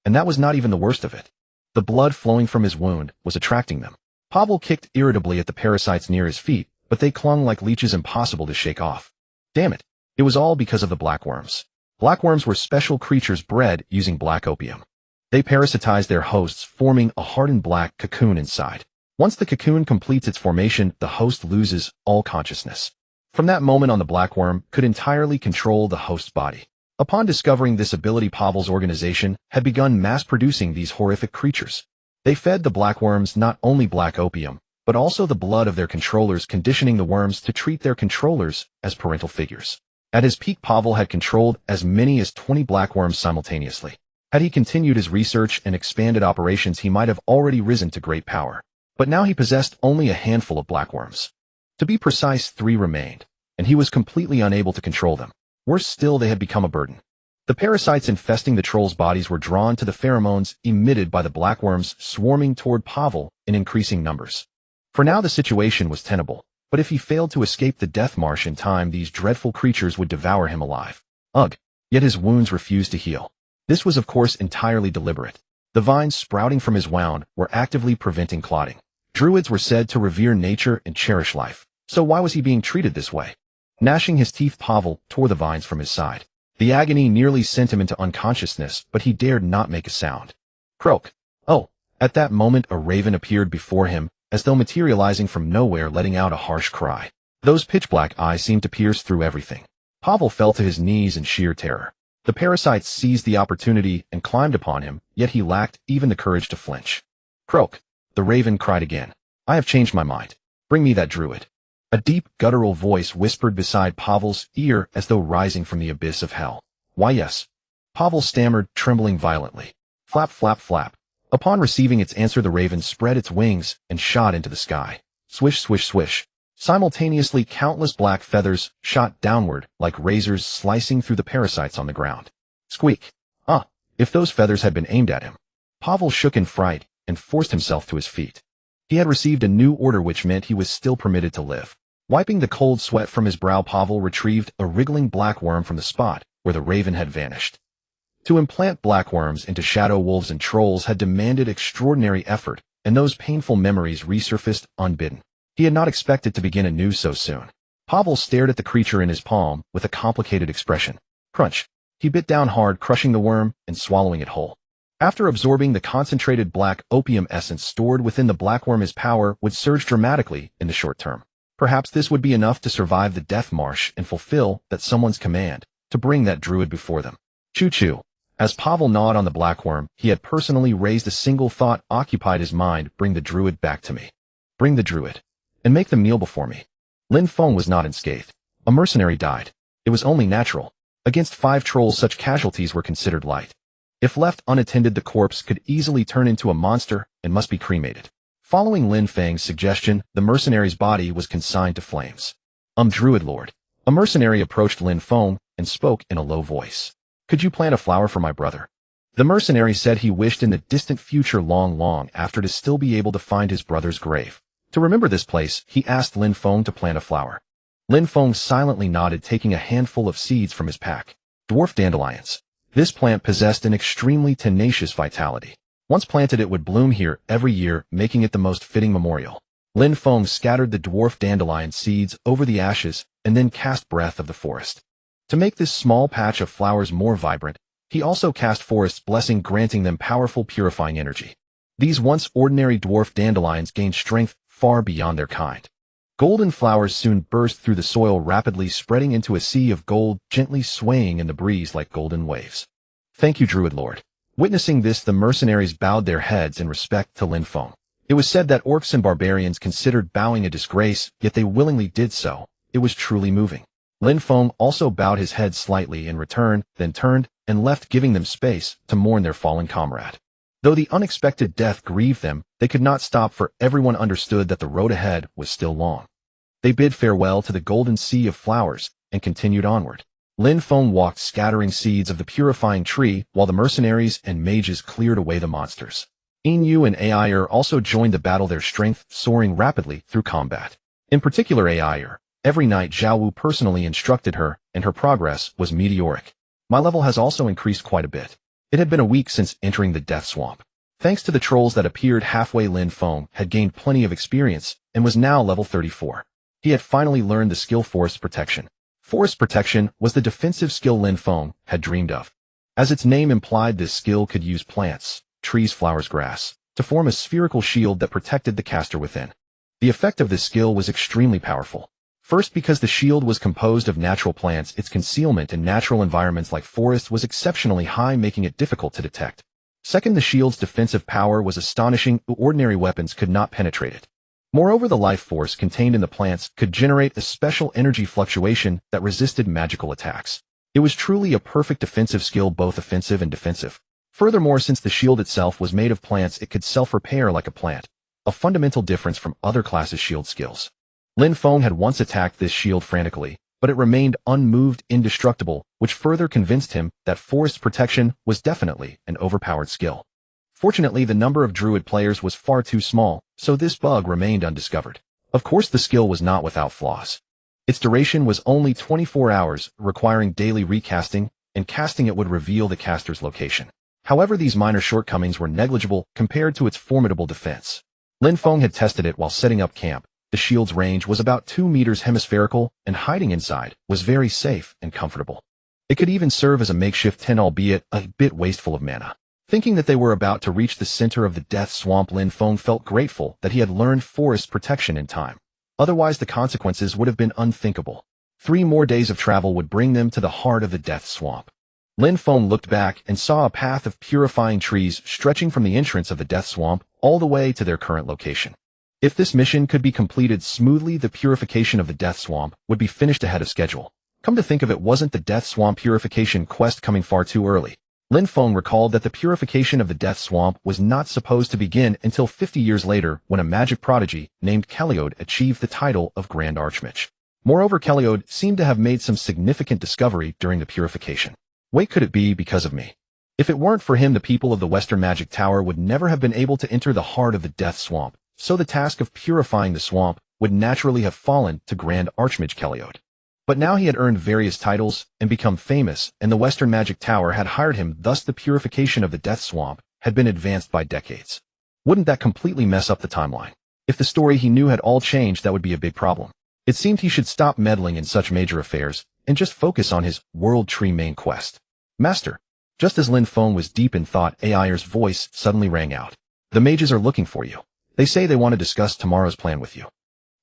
And that was not even the worst of it. The blood flowing from his wound was attracting them. Pavel kicked irritably at the parasites near his feet, but they clung like leeches, impossible to shake off. Damn it. It was all because of the blackworms. Blackworms were special creatures bred using black opium. They parasitize their hosts, forming a hardened black cocoon inside. Once the cocoon completes its formation, the host loses all consciousness. From that moment on, the blackworm could entirely control the host's body. Upon discovering this ability, Pavel's organization had begun mass-producing these horrific creatures. They fed the blackworms not only black opium, but also the blood of their controllers, conditioning the worms to treat their controllers as parental figures. At his peak, Pavel had controlled as many as 20 blackworms simultaneously. Had he continued his research and expanded operations, he might have already risen to great power. But now he possessed only a handful of blackworms. To be precise, 3 remained, and he was completely unable to control them. Worse still, they had become a burden. The parasites infesting the trolls' bodies were drawn to the pheromones emitted by the blackworms, swarming toward Pavel in increasing numbers. For now, the situation was tenable, but if he failed to escape the death marsh in time, these dreadful creatures would devour him alive. Ugh! yet his wounds refused to heal. This was of course entirely deliberate. The vines sprouting from his wound were actively preventing clotting. Druids were said to revere nature and cherish life, so why was he being treated this way? Gnashing his teeth, Pavel tore the vines from his side. The agony nearly sent him into unconsciousness, but he dared not make a sound. Croak. Oh! At that moment a raven appeared before him, as though materializing from nowhere, letting out a harsh cry. Those pitch-black eyes seemed to pierce through everything. Pavel fell to his knees in sheer terror. The parasites seized the opportunity and climbed upon him, yet he lacked even the courage to flinch. Croak! The raven cried again. I have changed my mind. Bring me that druid. A deep, guttural voice whispered beside Pavel's ear as though rising from the abyss of hell. Why yes. Pavel stammered, trembling violently. Flap, flap, flap. Upon receiving its answer, the raven spread its wings and shot into the sky. Swish, swish, swish. Simultaneously, countless black feathers shot downward like razors, slicing through the parasites on the ground. Squeak. Ah, if those feathers had been aimed at him. Pavel shook in fright and forced himself to his feet. He had received a new order, which meant he was still permitted to live. Wiping the cold sweat from his brow, Pavel retrieved a wriggling black worm from the spot where the raven had vanished. To implant black worms into shadow wolves and trolls had demanded extraordinary effort, and those painful memories resurfaced unbidden. He had not expected to begin anew so soon. Pavel stared at the creature in his palm with a complicated expression. Crunch. He bit down hard, crushing the worm and swallowing it whole. After absorbing the concentrated black opium essence stored within the blackworm, his power would surge dramatically in the short term. Perhaps this would be enough to survive the death marsh and fulfill that someone's command to bring that druid before them. Choo-choo. As Pavel gnawed on the blackworm, he had personally raised a single thought occupied his mind: bring the druid back to me. Bring the druid. And make them kneel before me. Lin Feng was not unscathed. A mercenary died. It was only natural. Against 5 trolls, such casualties were considered light. If left unattended, the corpse could easily turn into a monster and must be cremated. Following Lin Feng's suggestion, the mercenary's body was consigned to flames. Druid Lord. A mercenary approached Lin Feng and spoke in a low voice. Could you plant a flower for my brother? The mercenary said he wished in the distant future, long after, to still be able to find his brother's grave. To remember this place, he asked Lin Feng to plant a flower. Lin Feng silently nodded, taking a handful of seeds from his pack. Dwarf dandelions. This plant possessed an extremely tenacious vitality. Once planted, it would bloom here every year, making it the most fitting memorial. Lin Feng scattered the dwarf dandelion seeds over the ashes and then cast breath of the forest. To make this small patch of flowers more vibrant, he also cast forest's blessing, granting them powerful purifying energy. These once ordinary dwarf dandelions gained strength far beyond their kind. Golden flowers soon burst through the soil, rapidly spreading into a sea of gold, gently swaying in the breeze like golden waves. Thank you, Druid Lord. Witnessing this, the mercenaries bowed their heads in respect to Lin Feng. It was said that orcs and barbarians considered bowing a disgrace, yet they willingly did so. It was truly moving. Lin Feng also bowed his head slightly in return, then turned and left, giving them space to mourn their fallen comrade. Though the unexpected death grieved them, they could not stop, for everyone understood that the road ahead was still long. They bid farewell to the golden sea of flowers and continued onward. Lin Feng walked, scattering seeds of the purifying tree, while the mercenaries and mages cleared away the monsters. Inu and Air also joined the battle, their strength soaring rapidly through combat. In particular, Air. Every night Zhao Wu personally instructed her, and her progress was meteoric. My level has also increased quite a bit. It had been a week since entering the Death Swamp. Thanks to the trolls that appeared halfway, Lin Feng had gained plenty of experience and was now level 34. He had finally learned the skill Forest Protection. Forest Protection was the defensive skill Lin Feng had dreamed of. As its name implied, this skill could use plants, trees, flowers, grass, to form a spherical shield that protected the caster within. The effect of this skill was extremely powerful. First, because the shield was composed of natural plants, its concealment in natural environments like forests was exceptionally high, making it difficult to detect. Second, the shield's defensive power was astonishing. Ordinary weapons could not penetrate it. Moreover, the life force contained in the plants could generate a special energy fluctuation that resisted magical attacks. It was truly a perfect defensive skill, both offensive and defensive. Furthermore, since the shield itself was made of plants, it could self-repair like a plant, a fundamental difference from other classes' shield skills. Lin Feng had once attacked this shield frantically, but it remained unmoved, indestructible, which further convinced him that Forest Protection was definitely an overpowered skill. Fortunately, the number of Druid players was far too small, so this bug remained undiscovered. Of course, the skill was not without flaws. Its duration was only 24 hours, requiring daily recasting, and casting it would reveal the caster's location. However, these minor shortcomings were negligible compared to its formidable defense. Lin Feng had tested it while setting up camp. The shield's range was about 2 meters hemispherical, and hiding inside was very safe and comfortable. It could even serve as a makeshift tent, albeit a bit wasteful of mana. Thinking that they were about to reach the center of the death swamp, Lin Feng felt grateful that he had learned forest protection in time. Otherwise, the consequences would have been unthinkable. 3 more days of travel would bring them to the heart of the death swamp. Lin Feng looked back and saw a path of purifying trees stretching from the entrance of the death swamp all the way to their current location. If this mission could be completed smoothly, the purification of the death swamp would be finished ahead of schedule. Come to think of it, wasn't the death swamp purification quest coming far too early? Lin Feng recalled that the purification of the death swamp was not supposed to begin until 50 years later, when a magic prodigy named Keliod achieved the title of Grand Archmage. Moreover, Keliod seemed to have made some significant discovery during the purification. Wait, could it be because of me? If it weren't for him, the people of the Western Magic Tower would never have been able to enter the heart of the death swamp, so the task of purifying the swamp would naturally have fallen to Grand Archmage Keliod. But now he had earned various titles and become famous, and the Western Magic Tower had hired him, thus the purification of the death swamp had been advanced by decades. Wouldn't that completely mess up the timeline? If the story he knew had all changed, that would be a big problem. It seemed he should stop meddling in such major affairs and just focus on his World Tree main quest. Master. Just as Lin Feng was deep in thought, Air's voice suddenly rang out. The mages are looking for you. They say they want to discuss tomorrow's plan with you.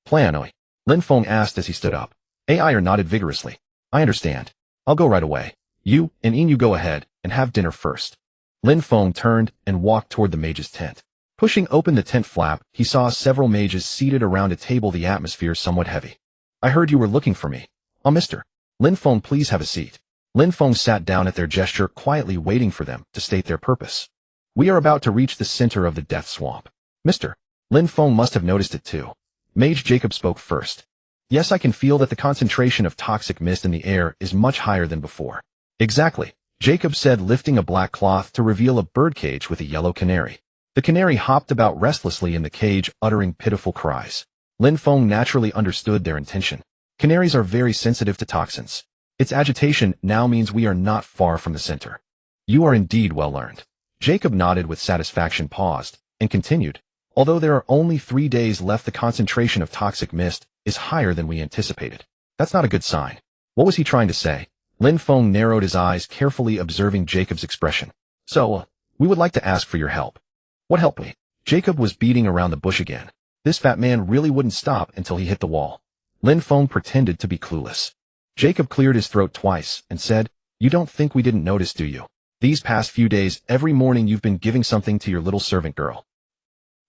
Plan, oi? Lin Feng asked as he stood up. Air nodded vigorously. I understand. I'll go right away. You and Inu go ahead and have dinner first. Lin Feng turned and walked toward the mage's tent. Pushing open the tent flap, he saw several mages seated around a table, the atmosphere somewhat heavy. I heard you were looking for me. Oh, mister. Lin Feng, please have a seat. Lin Feng sat down at their gesture, quietly waiting for them to state their purpose. We are about to reach the center of the death swamp. Mister. Lin Feng must have noticed it too. Mage Jacob spoke first. Yes, I can feel that the concentration of toxic mist in the air is much higher than before. Exactly, Jacob said, lifting a black cloth to reveal a birdcage with a yellow canary. The canary hopped about restlessly in the cage, uttering pitiful cries. Lin Feng naturally understood their intention. Canaries are very sensitive to toxins. Its agitation now means we are not far from the center. You are indeed well learned. Jacob nodded with satisfaction, paused, and continued. Although there are only 3 days left, the concentration of toxic mist is higher than we anticipated. That's not a good sign. What was he trying to say? Lin Feng narrowed his eyes, carefully observing Jacob's expression. So, we would like to ask for your help. What help, we? Jacob was beating around the bush again. This fat man really wouldn't stop until he hit the wall. Lin Feng pretended to be clueless. Jacob cleared his throat twice and said, You don't think we didn't notice, do you? These past few days, every morning you've been giving something to your little servant girl.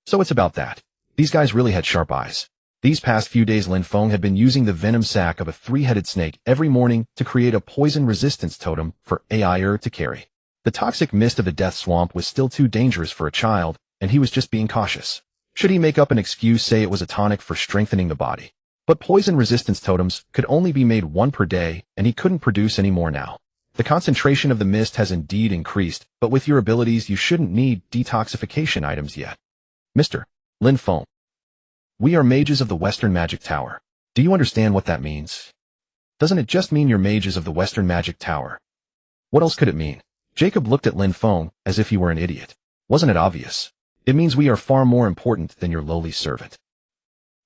So it's about that. These guys really had sharp eyes. These past few days, Lin Feng had been using the venom sac of a 3-headed snake every morning to create a poison resistance totem for Air to carry. The toxic mist of the death swamp was still too dangerous for a child, and he was just being cautious. Should he make up an excuse, say it was a tonic for strengthening the body? But poison resistance totems could only be made 1 per day, and he couldn't produce any more now. The concentration of the mist has indeed increased, but with your abilities you shouldn't need detoxification items yet. Mr. Lin Feng. We are mages of the Western Magic Tower. Do you understand what that means? Doesn't it just mean you're mages of the Western Magic Tower? What else could it mean? Jacob looked at Lin Feng as if he were an idiot. Wasn't it obvious? It means we are far more important than your lowly servant.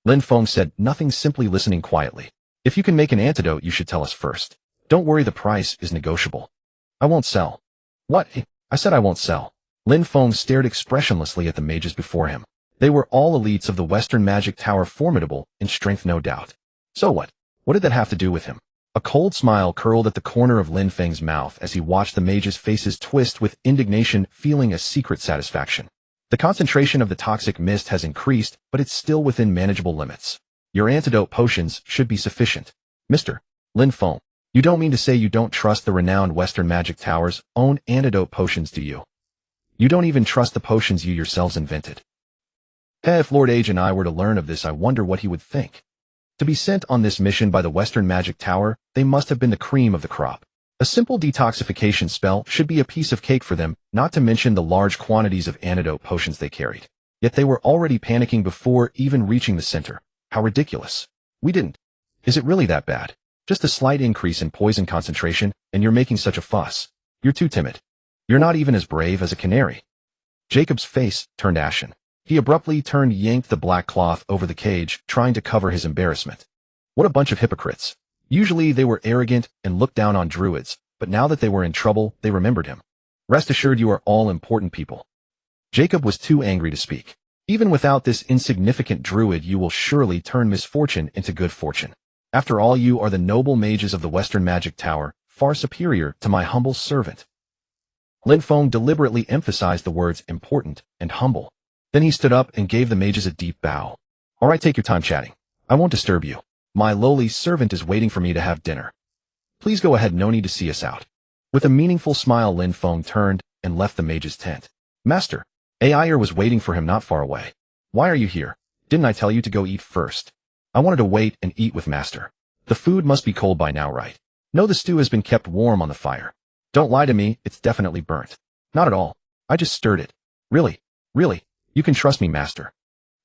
Lin Feng said nothing, simply listening quietly. If you can make an antidote, you should tell us first. Don't worry, the price is negotiable. I won't sell. What? I said I won't sell. Lin Feng stared expressionlessly at the mages before him. They were all elites of the Western Magic Tower, formidable in strength, no doubt. So what? What did that have to do with him? A cold smile curled at the corner of Lin Feng's mouth as he watched the mages' faces twist with indignation, feeling a secret satisfaction. The concentration of the toxic mist has increased, but it's still within manageable limits. Your antidote potions should be sufficient. Mr. Lin Feng, you don't mean to say you don't trust the renowned Western Magic Tower's own antidote potions, do you? You don't even trust the potions you yourselves invented. If Lord Age and I were to learn of this, I wonder what he would think. To be sent on this mission by the Western Magic Tower, they must have been the cream of the crop. A simple detoxification spell should be a piece of cake for them, not to mention the large quantities of antidote potions they carried. Yet they were already panicking before even reaching the center. How ridiculous. We didn't. Is it really that bad? Just a slight increase in poison concentration, and you're making such a fuss. You're too timid. You're not even as brave as a canary. Jacob's face turned ashen. He abruptly yanked the black cloth over the cage, trying to cover his embarrassment. What a bunch of hypocrites. Usually they were arrogant and looked down on druids, but now that they were in trouble, they remembered him. Rest assured you are all important people. Jacob was too angry to speak. Even without this insignificant druid, you will surely turn misfortune into good fortune. After all, you are the noble mages of the Western Magic Tower, far superior to my humble servant. Lin Feng deliberately emphasized the words important and humble. Then he stood up and gave the mages a deep bow. All right, take your time chatting. I won't disturb you. My lowly servant is waiting for me to have dinner. Please go ahead, no need to see us out. With a meaningful smile, Lin Feng turned and left the mage's tent. Master, Aier was waiting for him not far away. Why are you here? Didn't I tell you to go eat first? I wanted to wait and eat with Master. The food must be cold by now, right? No, the stew has been kept warm on the fire. Don't lie to me, it's definitely burnt. Not at all. I just stirred it. Really? You can trust me, Master.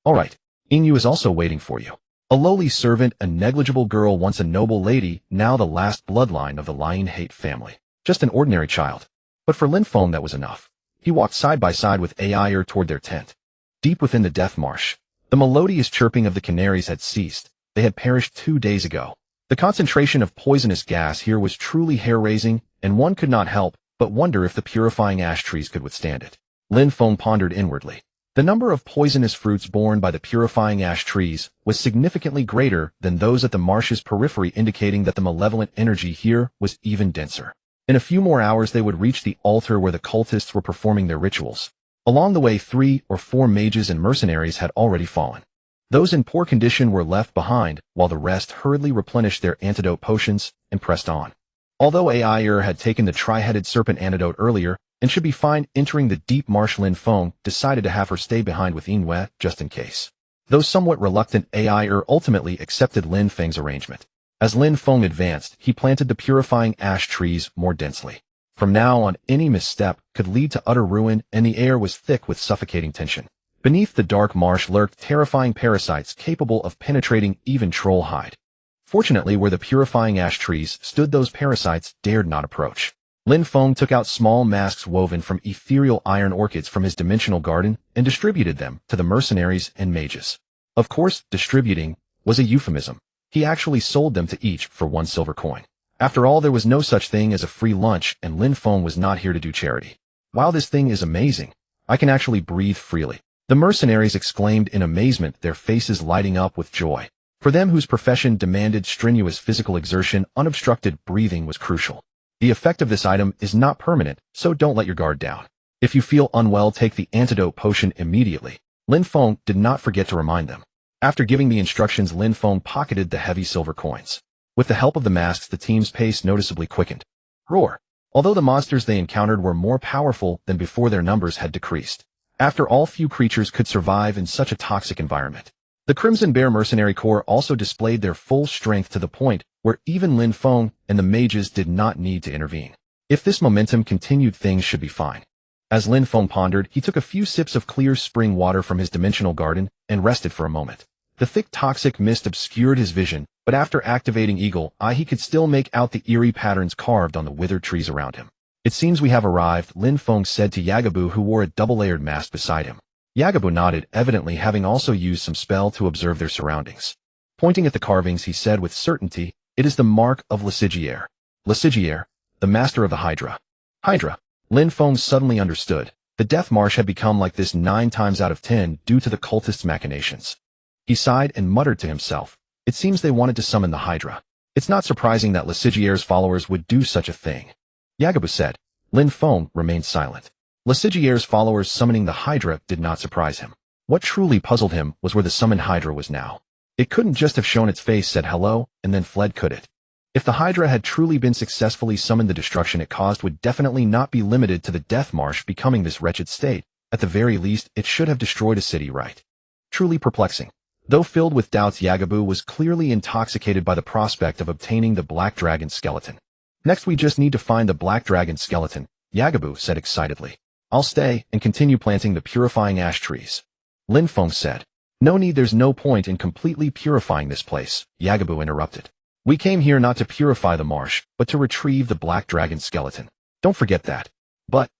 All right. Inyu is also waiting for you. A lowly servant, a negligible girl, once a noble lady, now the last bloodline of the Lion-Hate family. Just an ordinary child. But for Lin Feng that was enough. He walked side by side with Aier toward their tent. Deep within the death marsh, the melodious chirping of the canaries had ceased. They had perished 2 days ago. The concentration of poisonous gas here was truly hair-raising, and one could not help but wonder if the purifying ash trees could withstand it. Lin Feng pondered inwardly. The number of poisonous fruits borne by the purifying ash trees was significantly greater than those at the marsh's periphery, indicating that the malevolent energy here was even denser. In a few more hours they would reach the altar where the cultists were performing their rituals. Along the way 3 or 4 mages and mercenaries had already fallen. Those in poor condition were left behind, while the rest hurriedly replenished their antidote potions and pressed on. Although Aier had taken the tri-headed serpent antidote earlier, and should be fine entering the deep marsh, Lin Feng decided to have her stay behind with Inyu just in case. Though somewhat reluctant, Aier ultimately accepted Lin Feng's arrangement. As Lin Feng advanced, he planted the purifying ash trees more densely. From now on, any misstep could lead to utter ruin, and the air was thick with suffocating tension. Beneath the dark marsh lurked terrifying parasites capable of penetrating even troll hide. Fortunately, where the purifying ash trees stood, those parasites dared not approach. Lin Feng took out small masks woven from ethereal iron orchids from his dimensional garden and distributed them to the mercenaries and mages. Of course, distributing was a euphemism. He actually sold them to each for 1 silver coin. After all, there was no such thing as a free lunch, and Lin Feng was not here to do charity. Wow, this thing is amazing. I can actually breathe freely. The mercenaries exclaimed in amazement, their faces lighting up with joy. For them whose profession demanded strenuous physical exertion, unobstructed breathing was crucial. The effect of this item is not permanent, so don't let your guard down. If you feel unwell, take the antidote potion immediately. Lin Feng did not forget to remind them. After giving the instructions, Lin Feng pocketed the heavy silver coins. With the help of the masks, the team's pace noticeably quickened. Roar! Although the monsters they encountered were more powerful than before, their numbers had decreased. After all, few creatures could survive in such a toxic environment. The Crimson Bear Mercenary Corps also displayed their full strength to the point where even Lin Feng and the mages did not need to intervene. If this momentum continued, things should be fine. As Lin Feng pondered, he took a few sips of clear spring water from his dimensional garden and rested for a moment. The thick toxic mist obscured his vision, but after activating Eagle Eye, he could still make out the eerie patterns carved on the withered trees around him. It seems we have arrived, Lin Feng said to Yagabu, who wore a double-layered mask beside him. Yagabu nodded, evidently having also used some spell to observe their surroundings. Pointing at the carvings, he said with certainty, "It is the mark of Lesigier. Lesigier, the master of the Hydra." Hydra. Lin Feng suddenly understood. The Death Marsh had become like this 9 times out of 10 due to the cultists' machinations. He sighed and muttered to himself. It seems they wanted to summon the Hydra. It's not surprising that Lesigier's followers would do such a thing. Yagabu said. Lin Feng remained silent. Lesigier's followers summoning the Hydra did not surprise him. What truly puzzled him was where the summoned Hydra was now. It couldn't just have shown its face, said hello, and then fled, could it? If the Hydra had truly been successfully summoned, the destruction it caused would definitely not be limited to the Death Marsh becoming this wretched state. At the very least, it should have destroyed a city, right? Truly perplexing. Though filled with doubts, Yagabu was clearly intoxicated by the prospect of obtaining the Black Dragon skeleton. Next, we just need to find the Black Dragon skeleton, Yagabu said excitedly. I'll stay and continue planting the purifying ash trees. Lin Feng said. No need, there's no point in completely purifying this place, Yagabu interrupted. We came here not to purify the marsh, but to retrieve the black dragon skeleton. Don't forget that. But,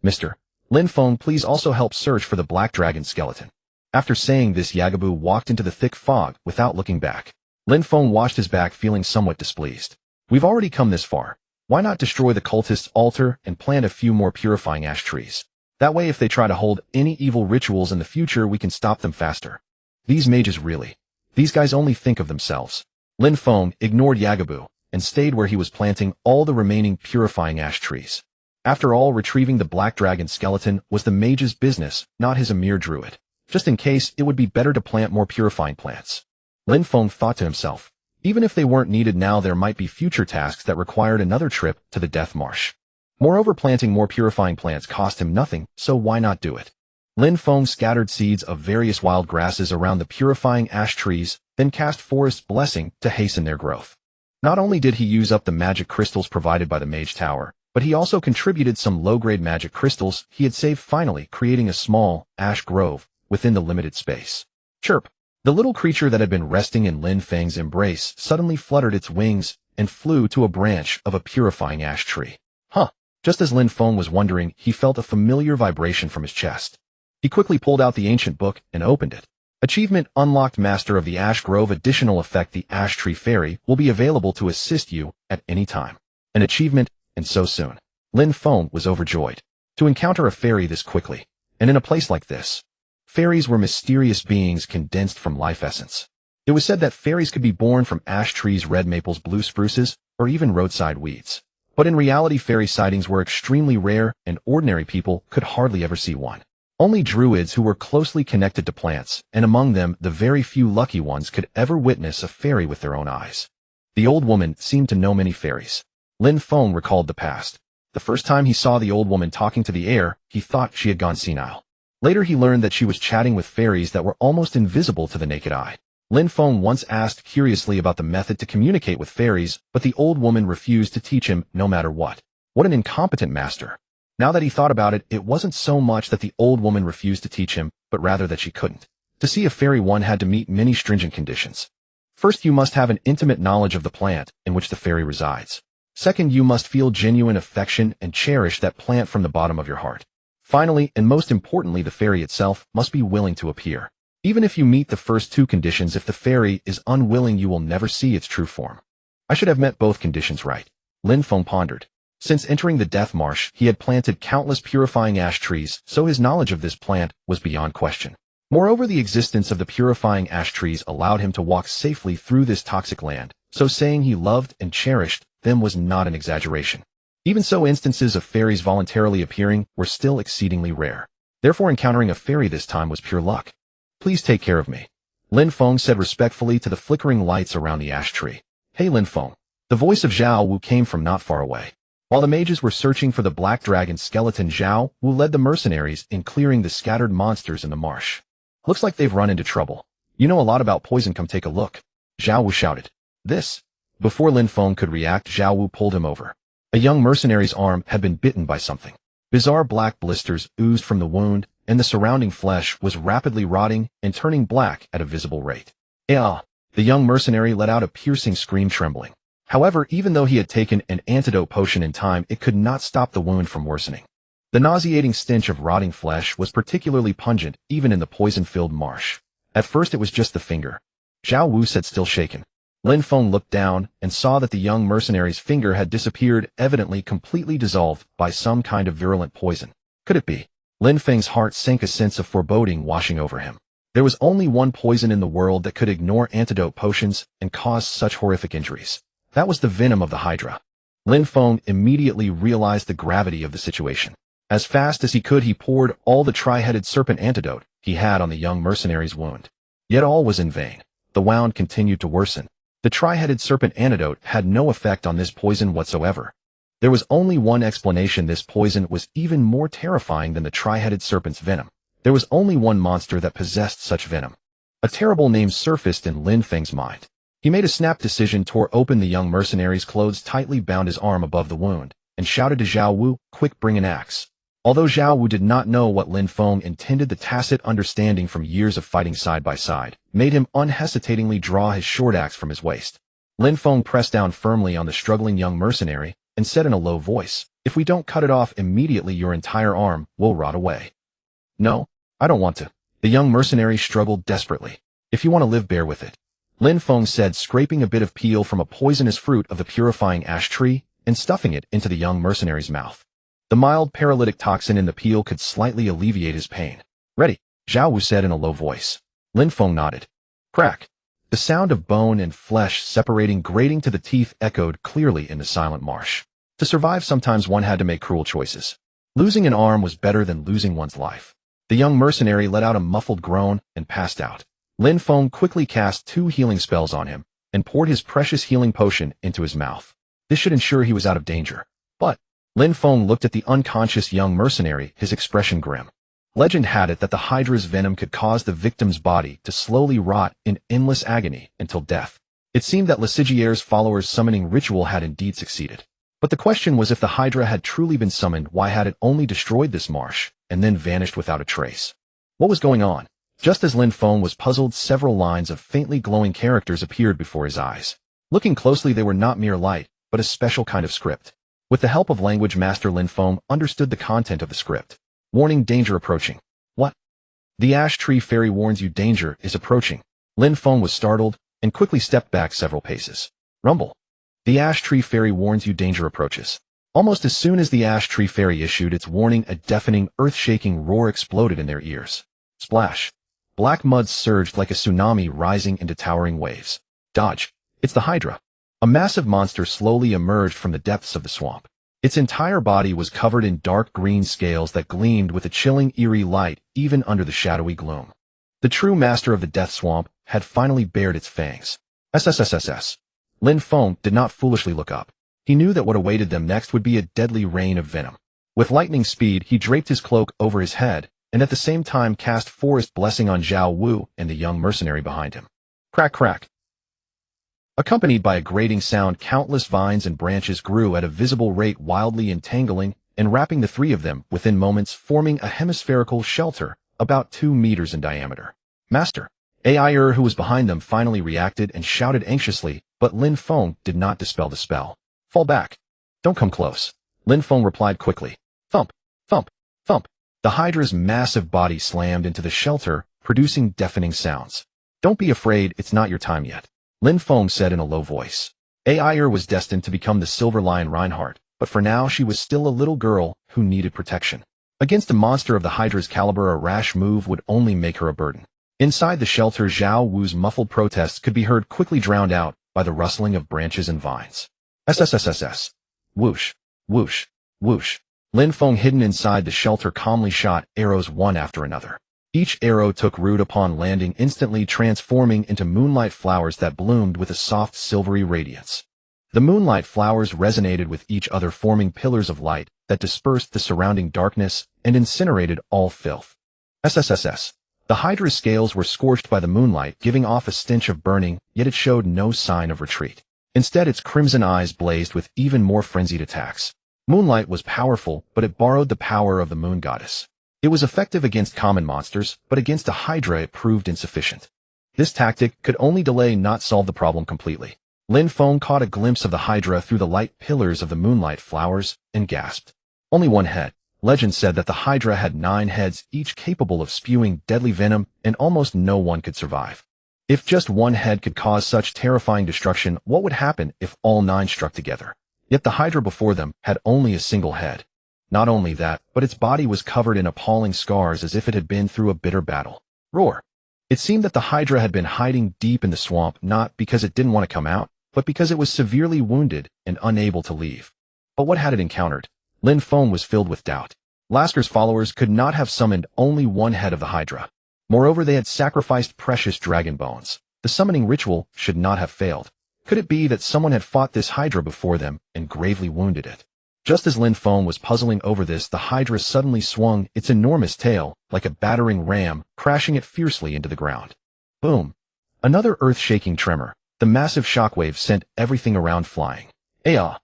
Mr. Lin Feng, please also help search for the black dragon skeleton. After saying this, Yagabu walked into the thick fog without looking back. Lin Feng watched his back, feeling somewhat displeased. We've already come this far. Why not destroy the cultist's altar and plant a few more purifying ash trees? That way, if they try to hold any evil rituals in the future, we can stop them faster. These mages really. These guys only think of themselves. Lin Feng ignored Yagabu and stayed where he was, planting all the remaining purifying ash trees. After all, retrieving the black dragon skeleton was the mage's business, not his, a mere druid. Just in case, it would be better to plant more purifying plants. Lin Feng thought to himself. Even if they weren't needed now, there might be future tasks that required another trip to the Death Marsh. Moreover, planting more purifying plants cost him nothing, so why not do it? Lin Feng scattered seeds of various wild grasses around the purifying ash trees, then cast Forest's Blessing to hasten their growth. Not only did he use up the magic crystals provided by the Mage Tower, but he also contributed some low-grade magic crystals he had saved, finally creating a small ash grove within the limited space. Chirp! The little creature that had been resting in Lin Feng's embrace suddenly fluttered its wings and flew to a branch of a purifying ash tree. Huh! Just as Lin Feng was wondering, he felt a familiar vibration from his chest. He quickly pulled out the ancient book and opened it. Achievement unlocked: Master of the Ash Grove. Additional effect: the Ash Tree Fairy will be available to assist you at any time. An achievement, and so soon. Lin Feng was overjoyed to encounter a fairy this quickly, and in a place like this. Fairies were mysterious beings condensed from life essence. It was said that fairies could be born from ash trees, red maples, blue spruces, or even roadside weeds. But in reality, fairy sightings were extremely rare, and ordinary people could hardly ever see one. Only druids who were closely connected to plants, and among them the very few lucky ones, could ever witness a fairy with their own eyes. The old woman seemed to know many fairies. Lin Feng recalled the past. The first time he saw the old woman talking to the air, he thought she had gone senile. Later he learned that she was chatting with fairies that were almost invisible to the naked eye. Lin Feng once asked curiously about the method to communicate with fairies, but the old woman refused to teach him no matter what. What an incompetent master. Now that he thought about it, it wasn't so much that the old woman refused to teach him, but rather that she couldn't. To see a fairy, one had to meet many stringent conditions. First, you must have an intimate knowledge of the plant in which the fairy resides. Second, you must feel genuine affection and cherish that plant from the bottom of your heart. Finally, and most importantly, the fairy itself must be willing to appear. Even if you meet the first two conditions, if the fairy is unwilling, you will never see its true form. I should have met both conditions right. Lin Feng pondered. Since entering the Death Marsh, he had planted countless purifying ash trees, so his knowledge of this plant was beyond question. Moreover, the existence of the purifying ash trees allowed him to walk safely through this toxic land, so saying he loved and cherished them was not an exaggeration. Even so, instances of fairies voluntarily appearing were still exceedingly rare. Therefore, encountering a fairy this time was pure luck. Please take care of me, Lin Feng said respectfully to the flickering lights around the ash tree. Hey Lin Feng. The voice of Zhao Wu came from not far away. While the mages were searching for the black dragon skeleton, Zhao Wu led the mercenaries in clearing the scattered monsters in the marsh. Looks like they've run into trouble. You know a lot about poison, come take a look, Zhao Wu shouted. This? Before Lin Feng could react, Zhao Wu pulled him over. A young mercenary's arm had been bitten by something. Bizarre black blisters oozed from the wound, and the surrounding flesh was rapidly rotting and turning black at a visible rate. The young mercenary let out a piercing scream, trembling. However, even though he had taken an antidote potion in time, it could not stop the wound from worsening. The nauseating stench of rotting flesh was particularly pungent, even in the poison-filled marsh. At first it was just the finger, Zhao Wu said, still shaken. Lin Feng looked down and saw that the young mercenary's finger had disappeared, evidently completely dissolved by some kind of virulent poison. Could it be? Lin Feng's heart sank, a sense of foreboding washing over him. There was only one poison in the world that could ignore antidote potions and cause such horrific injuries. That was the venom of the Hydra. Lin Feng immediately realized the gravity of the situation. As fast as he could, he poured all the tri-headed serpent antidote he had on the young mercenary's wound. Yet all was in vain. The wound continued to worsen. The tri-headed serpent antidote had no effect on this poison whatsoever. There was only one explanation: this poison was even more terrifying than the tri-headed serpent's venom. There was only one monster that possessed such venom. A terrible name surfaced in Lin Feng's mind. He made a snap decision, tore open the young mercenary's clothes, tightly bound his arm above the wound, and shouted to Zhao Wu, "Quick, bring an axe." Although Zhao Wu did not know what Lin Feng intended, the tacit understanding from years of fighting side by side made him unhesitatingly draw his short axe from his waist. Lin Feng pressed down firmly on the struggling young mercenary and said in a low voice, "If we don't cut it off immediately, your entire arm will rot away." "No, I don't want to." The young mercenary struggled desperately. "If you want to live, bear with it," Lin Feng said, scraping a bit of peel from a poisonous fruit of the purifying ash tree and stuffing it into the young mercenary's mouth. The mild paralytic toxin in the peel could slightly alleviate his pain. "Ready," Zhao Wu said in a low voice. Lin Feng nodded. Crack. The sound of bone and flesh separating, grating to the teeth, echoed clearly in the silent marsh. To survive, sometimes one had to make cruel choices. Losing an arm was better than losing one's life. The young mercenary let out a muffled groan and passed out. Lin Feng quickly cast 2 healing spells on him and poured his precious healing potion into his mouth. This should ensure he was out of danger. But Lin Feng looked at the unconscious young mercenary, his expression grim. Legend had it that the Hydra's venom could cause the victim's body to slowly rot in endless agony until death. It seemed that Lesigier's followers' summoning ritual had indeed succeeded. But the question was, if the Hydra had truly been summoned, why had it only destroyed this marsh and then vanished without a trace? What was going on? Just as Lin Feng was puzzled, several lines of faintly glowing characters appeared before his eyes. Looking closely, they were not mere light, but a special kind of script. With the help of language master, Lin Feng understood the content of the script. Warning, danger approaching. What? The ash tree fairy warns you danger is approaching. Lin Feng was startled and quickly stepped back several paces. Rumble. The ash tree fairy warns you danger approaches. Almost as soon as the ash tree fairy issued its warning, a deafening, earth-shaking roar exploded in their ears. Splash. Black mud surged like a tsunami, rising into towering waves. Dodge. It's the Hydra. A massive monster slowly emerged from the depths of the swamp. Its entire body was covered in dark green scales that gleamed with a chilling, eerie light even under the shadowy gloom. The true master of the death swamp had finally bared its fangs. SSSSS. Lin Feng did not foolishly look up. He knew that what awaited them next would be a deadly rain of venom. With lightning speed, he draped his cloak over his head and at the same time cast Forest Blessing on Zhao Wu and the young mercenary behind him. Crack, crack. Accompanied by a grating sound, countless vines and branches grew at a visible rate, wildly entangling and wrapping the 3 of them within moments, forming a hemispherical shelter about 2 meters in diameter. Master. Ai who was behind them, finally reacted and shouted anxiously, but Lin Feng did not dispel the spell. Fall back. Don't come close. Lin Feng replied quickly. Thump, thump, thump. The Hydra's massive body slammed into the shelter, producing deafening sounds. Don't be afraid, it's not your time yet, Lin Feng said in a low voice. Ai was destined to become the Silver Lion Reinhardt, but for now she was still a little girl who needed protection. Against a monster of the Hydra's caliber, a rash move would only make her a burden. Inside the shelter, Zhao Wu's muffled protests could be heard, quickly drowned out by the rustling of branches and vines. SSSSS. Whoosh, whoosh, whoosh. Lin Feng, hidden inside the shelter, calmly shot arrows one after another. Each arrow took root upon landing, instantly transforming into moonlight flowers that bloomed with a soft silvery radiance. The moonlight flowers resonated with each other, forming pillars of light that dispersed the surrounding darkness and incinerated all filth. SSSS. The Hydra's scales were scorched by the moonlight, giving off a stench of burning, yet it showed no sign of retreat. Instead, its crimson eyes blazed with even more frenzied attacks. Moonlight was powerful, but it borrowed the power of the moon goddess. It was effective against common monsters, but against a Hydra it proved insufficient. This tactic could only delay, not solve the problem completely. Lin Feng caught a glimpse of the Hydra through the light pillars of the moonlight flowers and gasped. Only one head. Legend said that the Hydra had 9 heads, each capable of spewing deadly venom, and almost no one could survive. If just one head could cause such terrifying destruction, what would happen if all 9 struck together? Yet the Hydra before them had only a single head. Not only that, but its body was covered in appalling scars as if it had been through a bitter battle. Roar. It seemed that the Hydra had been hiding deep in the swamp, not because it didn't want to come out, but because it was severely wounded and unable to leave. But what had it encountered? Lin Feng was filled with doubt. Lasker's followers could not have summoned only one head of the Hydra. Moreover, they had sacrificed precious dragon bones. The summoning ritual should not have failed. Could it be that someone had fought this Hydra before them and gravely wounded it? Just as Lin Feng was puzzling over this, the Hydra suddenly swung its enormous tail like a battering ram, crashing it fiercely into the ground. Boom! Another earth-shaking tremor. The massive shockwave sent everything around flying. Ayah!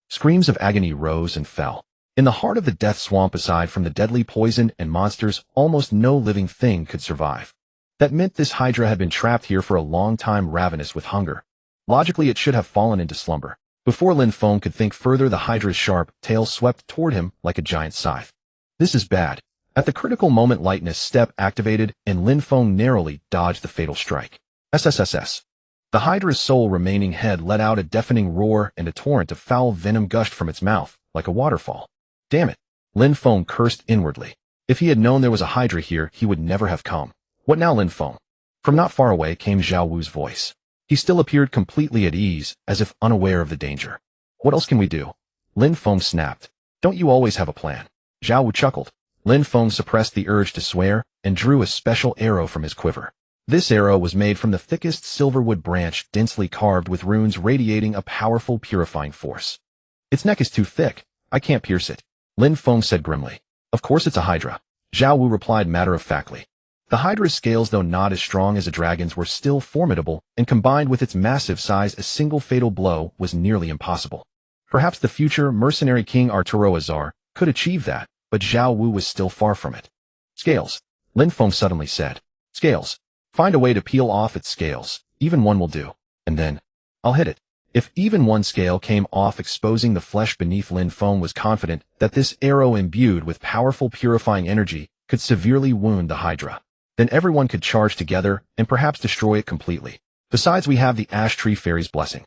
Screams of agony rose and fell. In the heart of the death swamp, aside from the deadly poison and monsters, almost no living thing could survive. That meant this Hydra had been trapped here for a long time, ravenous with hunger. Logically, it should have fallen into slumber. Before Lin Feng could think further, the Hydra's sharp tail swept toward him like a giant scythe. This is bad. At the critical moment, lightness step activated, and Lin Feng narrowly dodged the fatal strike. SSSS. The Hydra's sole remaining head let out a deafening roar, and a torrent of foul venom gushed from its mouth, like a waterfall. Damn it. Lin Feng cursed inwardly. If he had known there was a Hydra here, he would never have come. What now, Lin Feng? From not far away came Zhao Wu's voice. He still appeared completely at ease, as if unaware of the danger. What else can we do? Lin Feng snapped. Don't you always have a plan? Zhao Wu chuckled. Lin Feng suppressed the urge to swear, and drew a special arrow from his quiver. This arrow was made from the thickest silverwood branch, densely carved with runes radiating a powerful purifying force. Its neck is too thick. I can't pierce it, Lin Feng said grimly. Of course it's a Hydra, Zhao Wu replied matter-of-factly. The Hydra's scales, though not as strong as a dragon's, were still formidable, and combined with its massive size, a single fatal blow was nearly impossible. Perhaps the future mercenary king Arturo Azar could achieve that, but Zhao Wu was still far from it. Scales, Lin Feng suddenly said. Scales. Find a way to peel off its scales. Even one will do. And then, I'll hit it. If even one scale came off, exposing the flesh beneath, Lin Feng was confident that this arrow, imbued with powerful purifying energy, could severely wound the Hydra. Then everyone could charge together and perhaps destroy it completely. Besides, we have the Ash Tree Fairy's blessing.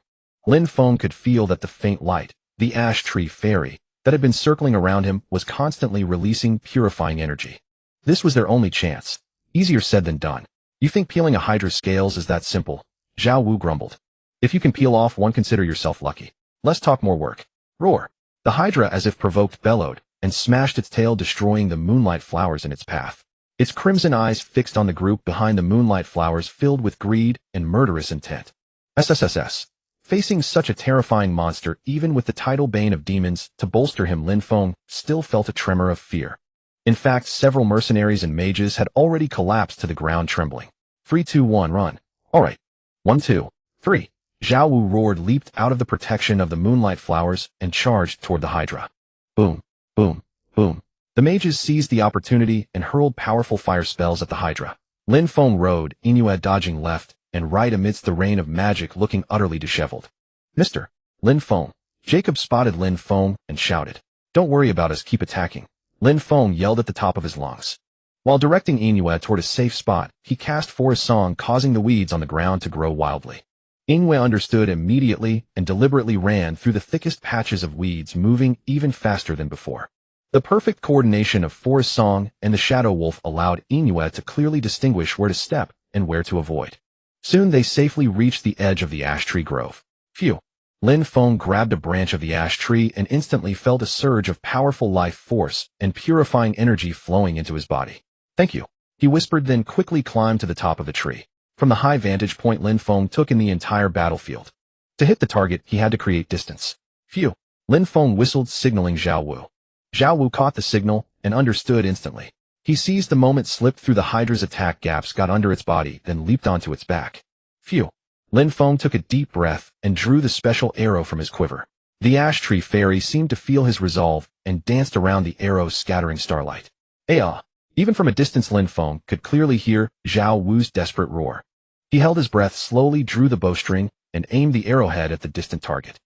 Lin Feng could feel that the faint light, the Ash Tree Fairy, that had been circling around him, was constantly releasing purifying energy. This was their only chance. Easier said than done. You think peeling a Hydra's scales is that simple? Zhao Wu grumbled. If you can peel off one, consider yourself lucky. Less talk, more work. Roar. The Hydra, as if provoked, bellowed, and smashed its tail, destroying the moonlight flowers in its path. Its crimson eyes fixed on the group behind the moonlight flowers, filled with greed and murderous intent. SSSS. Facing such a terrifying monster, even with the title Bane of Demons to bolster him, Lin Feng still felt a tremor of fear. In fact, several mercenaries and mages had already collapsed to the ground, trembling. 3, 2, 1, run. All right. 1, 2, 3. Zhao Wu roared, leaped out of the protection of the moonlight flowers, and charged toward the Hydra. Boom, boom, boom. The mages seized the opportunity and hurled powerful fire spells at the Hydra. Lin Feng rode, Inuit dodging left and right amidst the rain of magic, looking utterly disheveled. Mr. Lin Feng. Jacob spotted Lin Feng and shouted. Don't worry about us, keep attacking. Lin Feng yelled at the top of his lungs. While directing Inuit toward a safe spot, he cast Forest Song, causing the weeds on the ground to grow wildly. Inuit understood immediately and deliberately ran through the thickest patches of weeds, moving even faster than before. The perfect coordination of Forest Song and the Shadow Wolf allowed Inuit to clearly distinguish where to step and where to avoid. Soon they safely reached the edge of the ash tree grove. Phew! Lin Feng grabbed a branch of the ash tree and instantly felt a surge of powerful life force and purifying energy flowing into his body. Thank you, he whispered, then quickly climbed to the top of the tree. From the high vantage point Lin Feng took in the entire battlefield. To hit the target, he had to create distance. Phew! Lin Feng whistled, signaling Zhao Wu. Zhao Wu caught the signal and understood instantly. He seized the moment, slipped through the Hydra's attack gaps, got under its body, then leaped onto its back. Phew! Lin Feng took a deep breath and drew the special arrow from his quiver. The Ash Tree Fairy seemed to feel his resolve and danced around the arrow, scattering starlight. Ayah! Even from a distance, Lin Feng could clearly hear Zhao Wu's desperate roar. He held his breath, slowly drew the bowstring, and aimed the arrowhead at the distant target.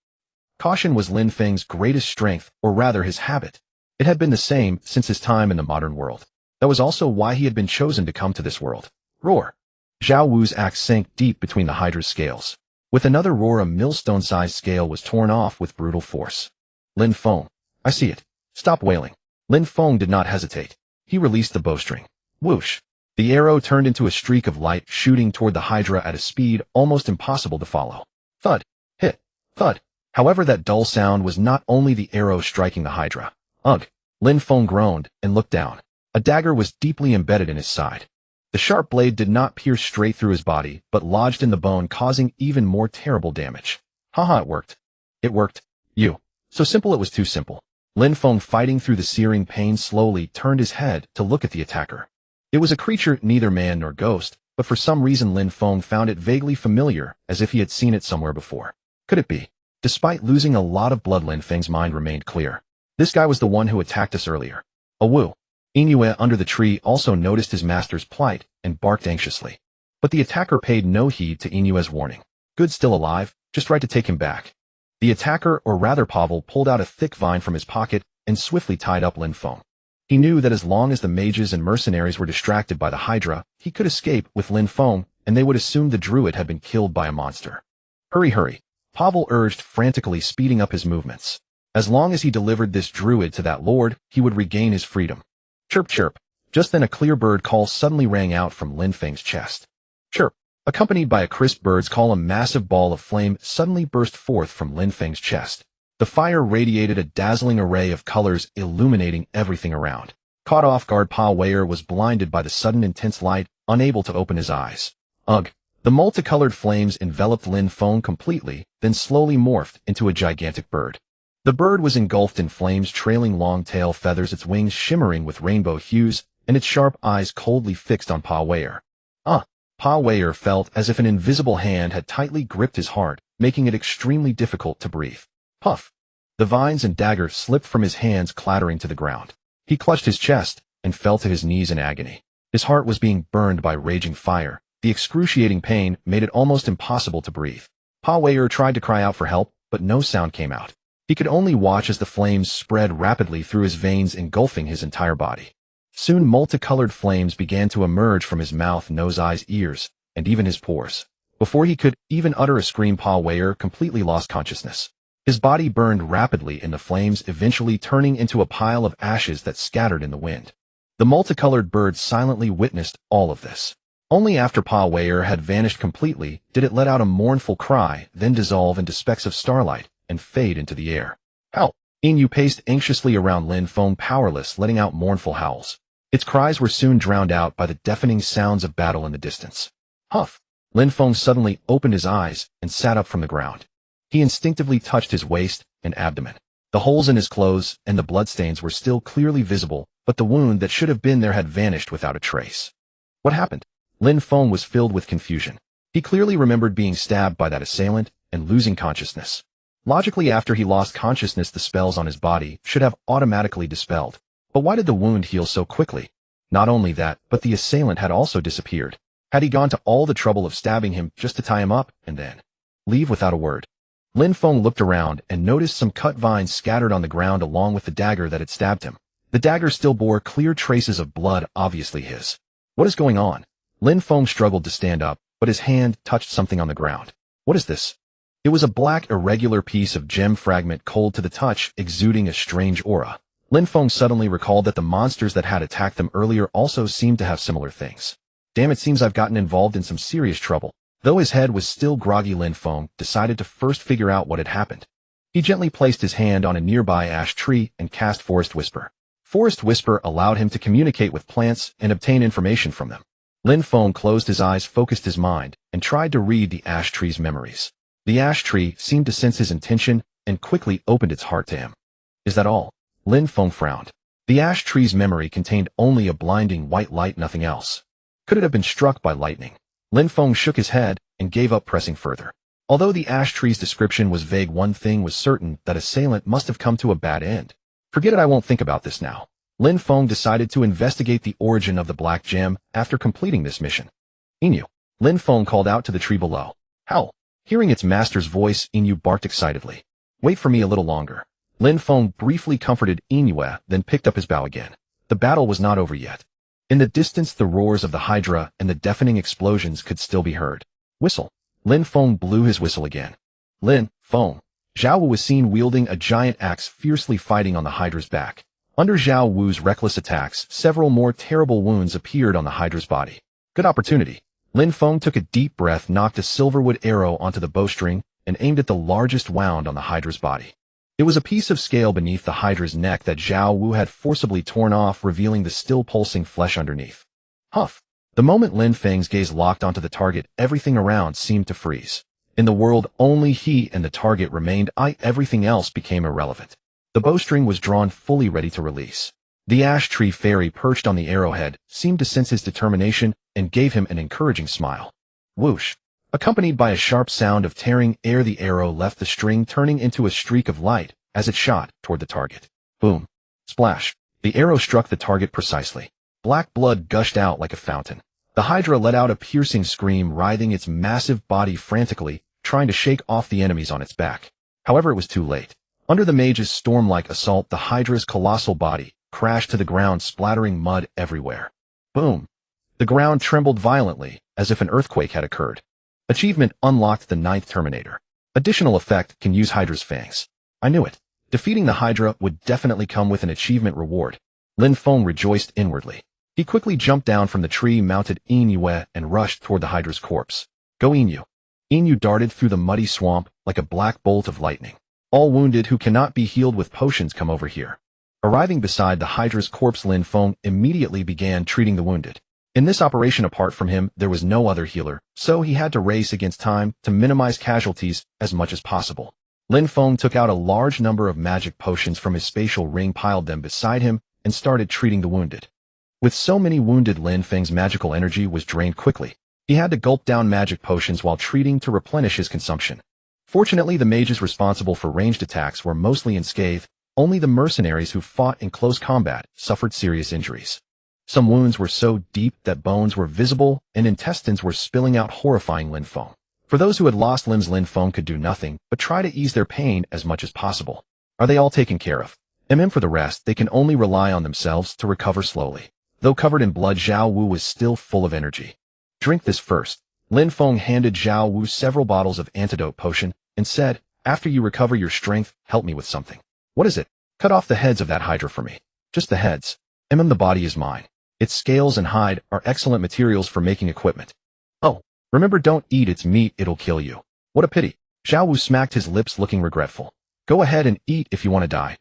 Caution was Lin Feng's greatest strength, or rather his habit. It had been the same since his time in the modern world. That was also why he had been chosen to come to this world. Roar! Zhao Wu's axe sank deep between the Hydra's scales. With another roar, a millstone-sized scale was torn off with brutal force. Lin Feng. I see it. Stop wailing. Lin Feng did not hesitate. He released the bowstring. Whoosh! The arrow turned into a streak of light, shooting toward the Hydra at a speed almost impossible to follow. Thud! Hit! Thud! However, that dull sound was not only the arrow striking the Hydra. Ugh! Lin Feng groaned and looked down. A dagger was deeply embedded in his side. The sharp blade did not pierce straight through his body, but lodged in the bone, causing even more terrible damage. Haha, it worked. It worked. You. So simple, it was too simple. Lin Feng, fighting through the searing pain, slowly turned his head to look at the attacker. It was a creature neither man nor ghost, but for some reason Lin Feng found it vaguely familiar, as if he had seen it somewhere before. Could it be? Despite losing a lot of blood, Lin Feng's mind remained clear. This guy was the one who attacked us earlier. Awoo! Inuit under the tree also noticed his master's plight and barked anxiously. But the attacker paid no heed to Inuit's warning. Good, still alive? just right to take him back. The attacker, or rather Pavel, pulled out a thick vine from his pocket and swiftly tied up Lin Feng. He knew that as long as the mages and mercenaries were distracted by the Hydra, he could escape with Lin Feng, and they would assume the Druid had been killed by a monster. Hurry, hurry, Pavel urged, frantically speeding up his movements. As long as he delivered this Druid to that lord, he would regain his freedom. Chirp, chirp. Just then a clear bird call suddenly rang out from Lin Feng's chest. Chirp. Accompanied by a crisp bird's call, a massive ball of flame suddenly burst forth from Lin Feng's chest. The fire radiated a dazzling array of colors, illuminating everything around. Caught off guard, Pa Weier was blinded by the sudden intense light, unable to open his eyes. Ugh! The multicolored flames enveloped Lin Feng completely, then slowly morphed into a gigantic bird. The bird was engulfed in flames, trailing long tail feathers, its wings shimmering with rainbow hues, and its sharp eyes coldly fixed on Pa Weier. Pa Weier felt as if an invisible hand had tightly gripped his heart, making it extremely difficult to breathe. Puff! The vines and dagger slipped from his hands, clattering to the ground. He clutched his chest and fell to his knees in agony. His heart was being burned by raging fire. The excruciating pain made it almost impossible to breathe. Pa Weier tried to cry out for help, but no sound came out. He could only watch as the flames spread rapidly through his veins, engulfing his entire body. Soon multicolored flames began to emerge from his mouth, nose, eyes, ears, and even his pores. Before he could even utter a scream, Pa Weier completely lost consciousness. His body burned rapidly in the flames, eventually turning into a pile of ashes that scattered in the wind. The multicolored bird silently witnessed all of this. Only after Pa Weier had vanished completely did it let out a mournful cry, then dissolve into specks of starlight and fade into the air. Help! Inu paced anxiously around Lin Feng, powerless, letting out mournful howls. Its cries were soon drowned out by the deafening sounds of battle in the distance. Huff! Lin Feng suddenly opened his eyes and sat up from the ground. He instinctively touched his waist and abdomen. The holes in his clothes and the bloodstains were still clearly visible, but the wound that should have been there had vanished without a trace. What happened? Lin Feng was filled with confusion. He clearly remembered being stabbed by that assailant and losing consciousness. Logically, after he lost consciousness, the spells on his body should have automatically dispelled. But why did the wound heal so quickly? Not only that, but the assailant had also disappeared. Had he gone to all the trouble of stabbing him just to tie him up and then leave without a word? Lin Feng looked around and noticed some cut vines scattered on the ground along with the dagger that had stabbed him. The dagger still bore clear traces of blood, obviously his. What is going on? Lin Feng struggled to stand up, but his hand touched something on the ground. What is this? It was a black, irregular piece of gem fragment, cold to the touch, exuding a strange aura. Lin Feng suddenly recalled that the monsters that had attacked them earlier also seemed to have similar things. Damn, it seems I've gotten involved in some serious trouble. Though his head was still groggy, Lin Feng decided to first figure out what had happened. He gently placed his hand on a nearby ash tree and cast Forest Whisper. Forest Whisper allowed him to communicate with plants and obtain information from them. Lin Feng closed his eyes, focused his mind, and tried to read the ash tree's memories. The ash tree seemed to sense his intention and quickly opened its heart to him. Is that all? Lin Feng frowned. The ash tree's memory contained only a blinding white light, nothing else. Could it have been struck by lightning? Lin Feng shook his head and gave up pressing further. Although the ash tree's description was vague, one thing was certain: that assailant must have come to a bad end. Forget it, I won't think about this now. Lin Feng decided to investigate the origin of the black gem after completing this mission. Inu. Lin Feng called out to the tree below. Howl. Hearing its master's voice, Inu barked excitedly. Wait for me a little longer. Lin Feng briefly comforted Inu, then picked up his bow again. The battle was not over yet. In the distance, the roars of the Hydra and the deafening explosions could still be heard. Whistle. Lin Feng blew his whistle again. Lin Feng. Zhao Wu was seen wielding a giant axe, fiercely fighting on the Hydra's back. Under Zhao Wu's reckless attacks, several more terrible wounds appeared on the Hydra's body. Good opportunity. Lin Feng took a deep breath, knocked a silverwood arrow onto the bowstring, and aimed at the largest wound on the Hydra's body. It was a piece of scale beneath the Hydra's neck that Zhao Wu had forcibly torn off, revealing the still pulsing flesh underneath. Huff! The moment Lin Feng's gaze locked onto the target, everything around seemed to freeze. In the world, only he and the target remained. Everything else became irrelevant. The bowstring was drawn, fully ready to release. The ash tree fairy perched on the arrowhead seemed to sense his determination and gave him an encouraging smile. Whoosh! Accompanied by a sharp sound of tearing air, the arrow left the string, turning into a streak of light as it shot toward the target. Boom! Splash! The arrow struck the target precisely. Black blood gushed out like a fountain. The Hydra let out a piercing scream, writhing its massive body frantically, trying trying to shake off the enemies on its back. However, it was too late. Under the mage's storm-like assault, the Hydra's colossal body crashed to the ground, splattering mud everywhere. Boom! The ground trembled violently, as if an earthquake had occurred. Achievement unlocked: the 9th Terminator. Additional effect: can use Hydra's fangs. I knew it. Defeating the Hydra would definitely come with an achievement reward. Lin Feng rejoiced inwardly. He quickly jumped down from the tree, mounted Inu, and rushed toward the Hydra's corpse. Go Inu! Inu darted through the muddy swamp like a black bolt of lightning. All wounded who cannot be healed with potions come over here. Arriving beside the Hydra's corpse, Lin Feng immediately began treating the wounded. In this operation, apart from him, there was no other healer, so he had to race against time to minimize casualties as much as possible. Lin Feng took out a large number of magic potions from his spatial ring, piled them beside him, and started treating the wounded. With so many wounded, Lin Feng's magical energy was drained quickly. He had to gulp down magic potions while treating to replenish his consumption. Fortunately, the mages responsible for ranged attacks were mostly unscathed. Only the mercenaries who fought in close combat suffered serious injuries. Some wounds were so deep that bones were visible and intestines were spilling out, horrifying Lin Feng. For those who had lost limbs, Lin Feng could do nothing but try to ease their pain as much as possible. Are they all taken care of? For the rest, they can only rely on themselves to recover slowly. Though covered in blood, Zhao Wu was still full of energy. Drink this first. Lin Feng handed Zhao Wu several bottles of antidote potion and said, after you recover your strength, help me with something. What is it? Cut off the heads of that Hydra for me. Just the heads. The body is mine. Its scales and hide are excellent materials for making equipment. Oh, remember, don't eat its meat, it'll kill you. What a pity. Zhao Wu smacked his lips, looking regretful. Go ahead and eat if you want to die.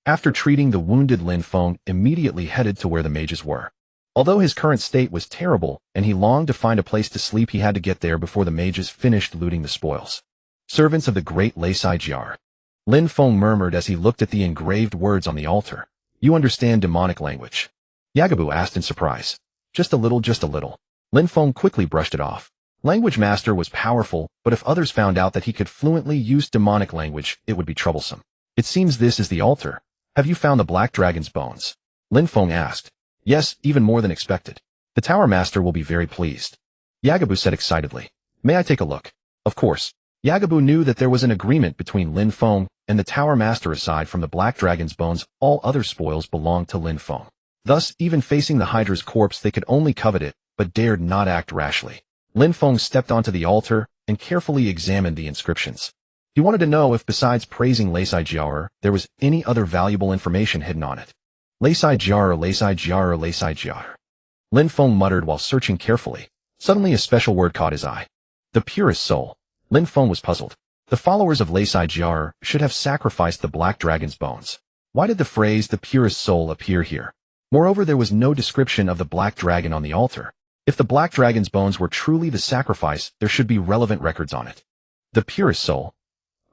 After treating the wounded, Lin Feng immediately headed to where the mages were. Although his current state was terrible and he longed to find a place to sleep, he had to get there before the mages finished looting the spoils. Servants of the great Leisai Jiar. Lin Feng murmured as he looked at the engraved words on the altar. You understand demonic language? Yagabu asked in surprise. Just a little, just a little. Lin Feng quickly brushed it off. Language Master was powerful, but if others found out that he could fluently use demonic language, it would be troublesome. It seems this is the altar. Have you found the Black Dragon's bones? Lin Feng asked. Yes, even more than expected. The Tower Master will be very pleased. Yagabu said excitedly. May I take a look? Of course. Yagabu knew that there was an agreement between Lin Feng and the Tower Master. Aside from the Black Dragon's bones, all other spoils belonged to Lin Feng. Thus, even facing the Hydra's corpse, they could only covet it, but dared not act rashly. Lin Feng stepped onto the altar and carefully examined the inscriptions. He wanted to know if, besides praising Leisai Jiar, there was any other valuable information hidden on it. Leisai Jiar, Leisai Jiar, Leisai Jiar. Lin Feng muttered while searching carefully. Suddenly a special word caught his eye. The purest soul. Lin Feng was puzzled. The followers of Leisai Jiar should have sacrificed the Black Dragon's bones. Why did the phrase the purest soul appear here? Moreover, there was no description of the Black Dragon on the altar. If the Black Dragon's bones were truly the sacrifice, there should be relevant records on it. The purest soul.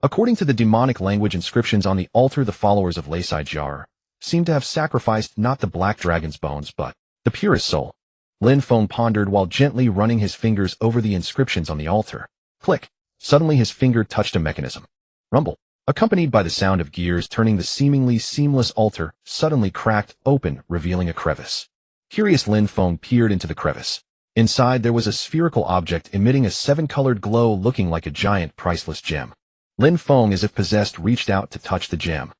According to the demonic language inscriptions on the altar, the followers of Leisai Jiar seemed to have sacrificed not the Black Dragon's bones, but the purest soul. Lin Feng pondered while gently running his fingers over the inscriptions on the altar. Click! Suddenly his finger touched a mechanism. Rumble, accompanied by the sound of gears turning, the seemingly seamless altar suddenly cracked open, revealing a crevice. Curious, Lin Feng peered into the crevice. Inside there was a spherical object emitting a 7-colored glow, looking like a giant, priceless gem. Lin Feng, as if possessed, reached out to touch the gem.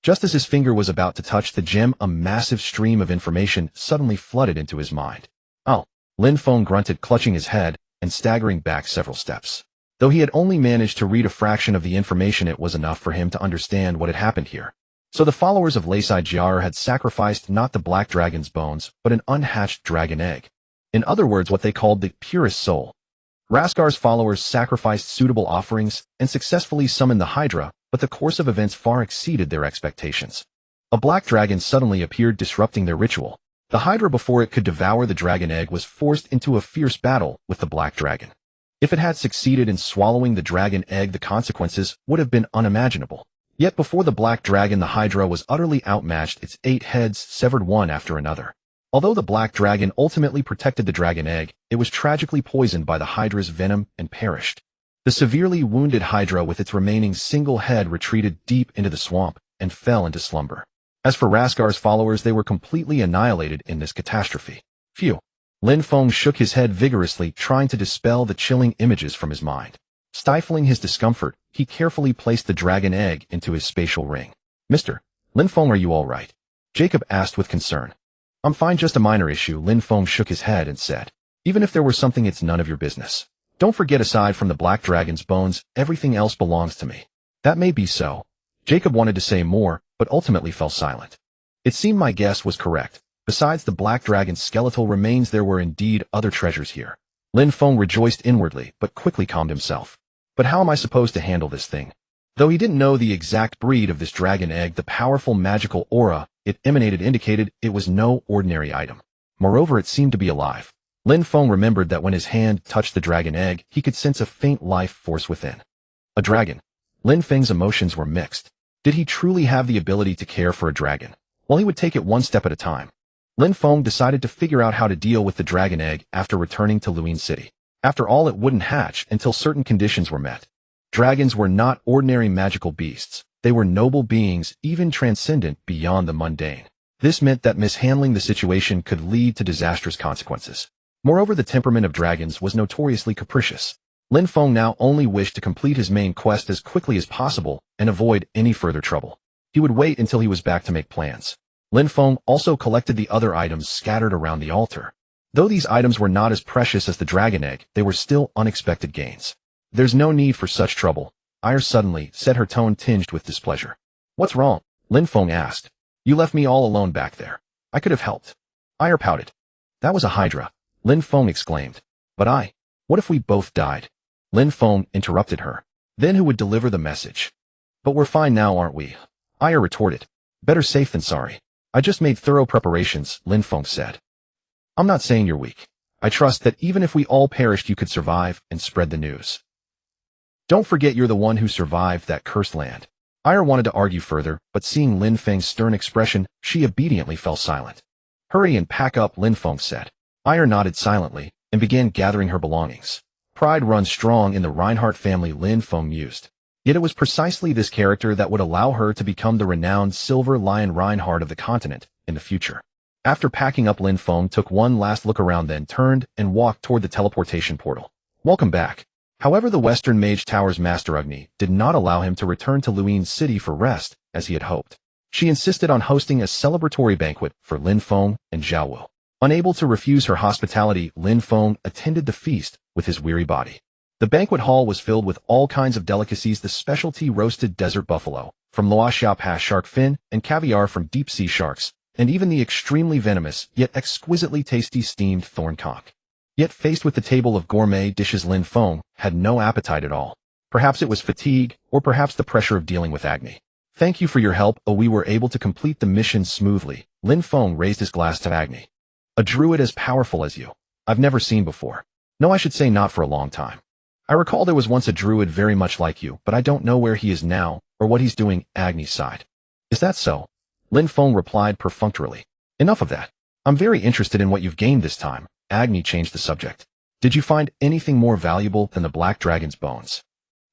Just as his finger was about to touch the gem, a massive stream of information suddenly flooded into his mind. Oh! Lin Feng grunted, clutching his head and staggering back several steps. Though he had only managed to read a fraction of the information, it was enough for him to understand what had happened here. So the followers of Leisai Jiar had sacrificed not the Black Dragon's bones, but an unhatched dragon egg. In other words, what they called the purest soul. Raskar's followers sacrificed suitable offerings and successfully summoned the Hydra, but the course of events far exceeded their expectations. A black dragon suddenly appeared, disrupting their ritual. The Hydra, before it could devour the dragon egg, was forced into a fierce battle with the black dragon. If it had succeeded in swallowing the dragon egg, the consequences would have been unimaginable. Yet before the black dragon, the Hydra was utterly outmatched, its 8 heads severed one after another. Although the black dragon ultimately protected the dragon egg, it was tragically poisoned by the Hydra's venom and perished. The severely wounded Hydra, with its remaining single head, retreated deep into the swamp and fell into slumber. As for Raskar's followers, they were completely annihilated in this catastrophe. Phew! Lin Feng shook his head vigorously, trying to dispel the chilling images from his mind. Stifling his discomfort, he carefully placed the dragon egg into his spatial ring. Mr. Lin Feng, are you all right? Jacob asked with concern. I'm fine, just a minor issue. Lin Feng shook his head and said. Even if there were something, it's none of your business. Don't forget, aside from the black dragon's bones, everything else belongs to me. That may be so. Jacob wanted to say more, but ultimately fell silent. It seemed my guess was correct. Besides the black dragon's skeletal remains, there were indeed other treasures here. Lin Feng rejoiced inwardly, but quickly calmed himself. But how am I supposed to handle this thing? Though he didn't know the exact breed of this dragon egg, the powerful magical aura it emanated indicated it was no ordinary item. Moreover, it seemed to be alive. Lin Feng remembered that when his hand touched the dragon egg, he could sense a faint life force within. A dragon. Lin Feng's emotions were mixed. Did he truly have the ability to care for a dragon? Well, he would take it one step at a time. Lin Feng decided to figure out how to deal with the dragon egg after returning to Luin City. After all, it wouldn't hatch until certain conditions were met. Dragons were not ordinary magical beasts. They were noble beings, even transcendent beyond the mundane. This meant that mishandling the situation could lead to disastrous consequences. Moreover, the temperament of dragons was notoriously capricious. Lin Feng now only wished to complete his main quest as quickly as possible and avoid any further trouble. He would wait until he was back to make plans. Lin Feng also collected the other items scattered around the altar. Though these items were not as precious as the dragon egg, they were still unexpected gains. There's no need for such trouble, Ire suddenly said, her tone tinged with displeasure. What's wrong? Lin Feng asked. You left me all alone back there. I could have helped. Ire pouted. That was a hydra, Lin Feng exclaimed. But what if we both died? Lin Feng interrupted her. Then who would deliver the message? But we're fine now, aren't we? Ire retorted. Better safe than sorry. I just made thorough preparations, Lin Feng said. I'm not saying you're weak. I trust that even if we all perished, you could survive and spread the news. Don't forget you're the one who survived that cursed land. Ire wanted to argue further, but seeing Lin Feng's stern expression, she obediently fell silent. Hurry and pack up, Lin Feng said. Ire nodded silently and began gathering her belongings. Pride runs strong in the Reinhardt family, Lin Feng mused. Yet it was precisely this character that would allow her to become the renowned Silver Lion Reinhardt of the continent in the future. After packing up, Lin Feng took one last look around, then turned and walked toward the teleportation portal. Welcome back. However, the Western Mage Tower's Master Agni did not allow him to return to Luin City for rest, as he had hoped. She insisted on hosting a celebratory banquet for Lin Feng and Zhao Wu. Unable to refuse her hospitality, Lin Feng attended the feast with his weary body. The banquet hall was filled with all kinds of delicacies: the specialty roasted desert buffalo from Loa Xiao Pass shark fin and caviar from deep-sea sharks, and even the extremely venomous yet exquisitely tasty steamed thorncock. Yet faced with the table of gourmet dishes, Lin Feng had no appetite at all. Perhaps it was fatigue, or perhaps the pressure of dealing with Agni. Thank you for your help. We were able to complete the mission smoothly. Lin Feng raised his glass to Agni. A druid as powerful as you. I've never seen before. No, I should say not for a long time. I recall there was once a druid very much like you, but I don't know where he is now, or what he's doing. Agni sighed. Is that so? Lin Feng replied perfunctorily. Enough of that. I'm very interested in what you've gained this time. Agni changed the subject. Did you find anything more valuable than the black dragon's bones?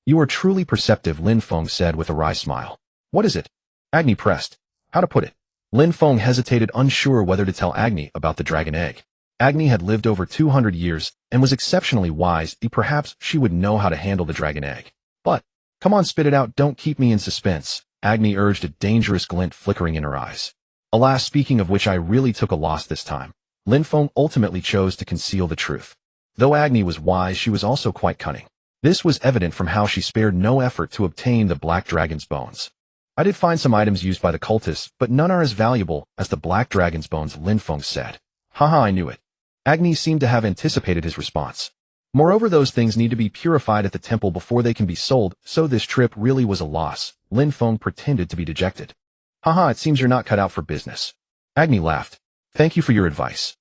You are truly perceptive, Lin Feng said with a wry smile. What is it? Agni pressed. How to put it? Lin Feng hesitated, unsure whether to tell Agni about the dragon egg. Agni had lived over 200 years and was exceptionally wise. Perhaps she would know how to handle the dragon egg. But, come on, spit it out, don't keep me in suspense, Agni urged, a dangerous glint flickering in her eyes. Alas, speaking of which, I really took a loss this time. Lin Feng ultimately chose to conceal the truth. Though Agni was wise, she was also quite cunning. This was evident from how she spared no effort to obtain the black dragon's bones. I did find some items used by the cultists, but none are as valuable as the black dragon's bones, Lin Feng said. Haha, I knew it. Agni seemed to have anticipated his response. Moreover, those things need to be purified at the temple before they can be sold, so this trip really was a loss. Lin Feng pretended to be dejected. Haha, it seems you're not cut out for business. Agni laughed. Thank you for your advice.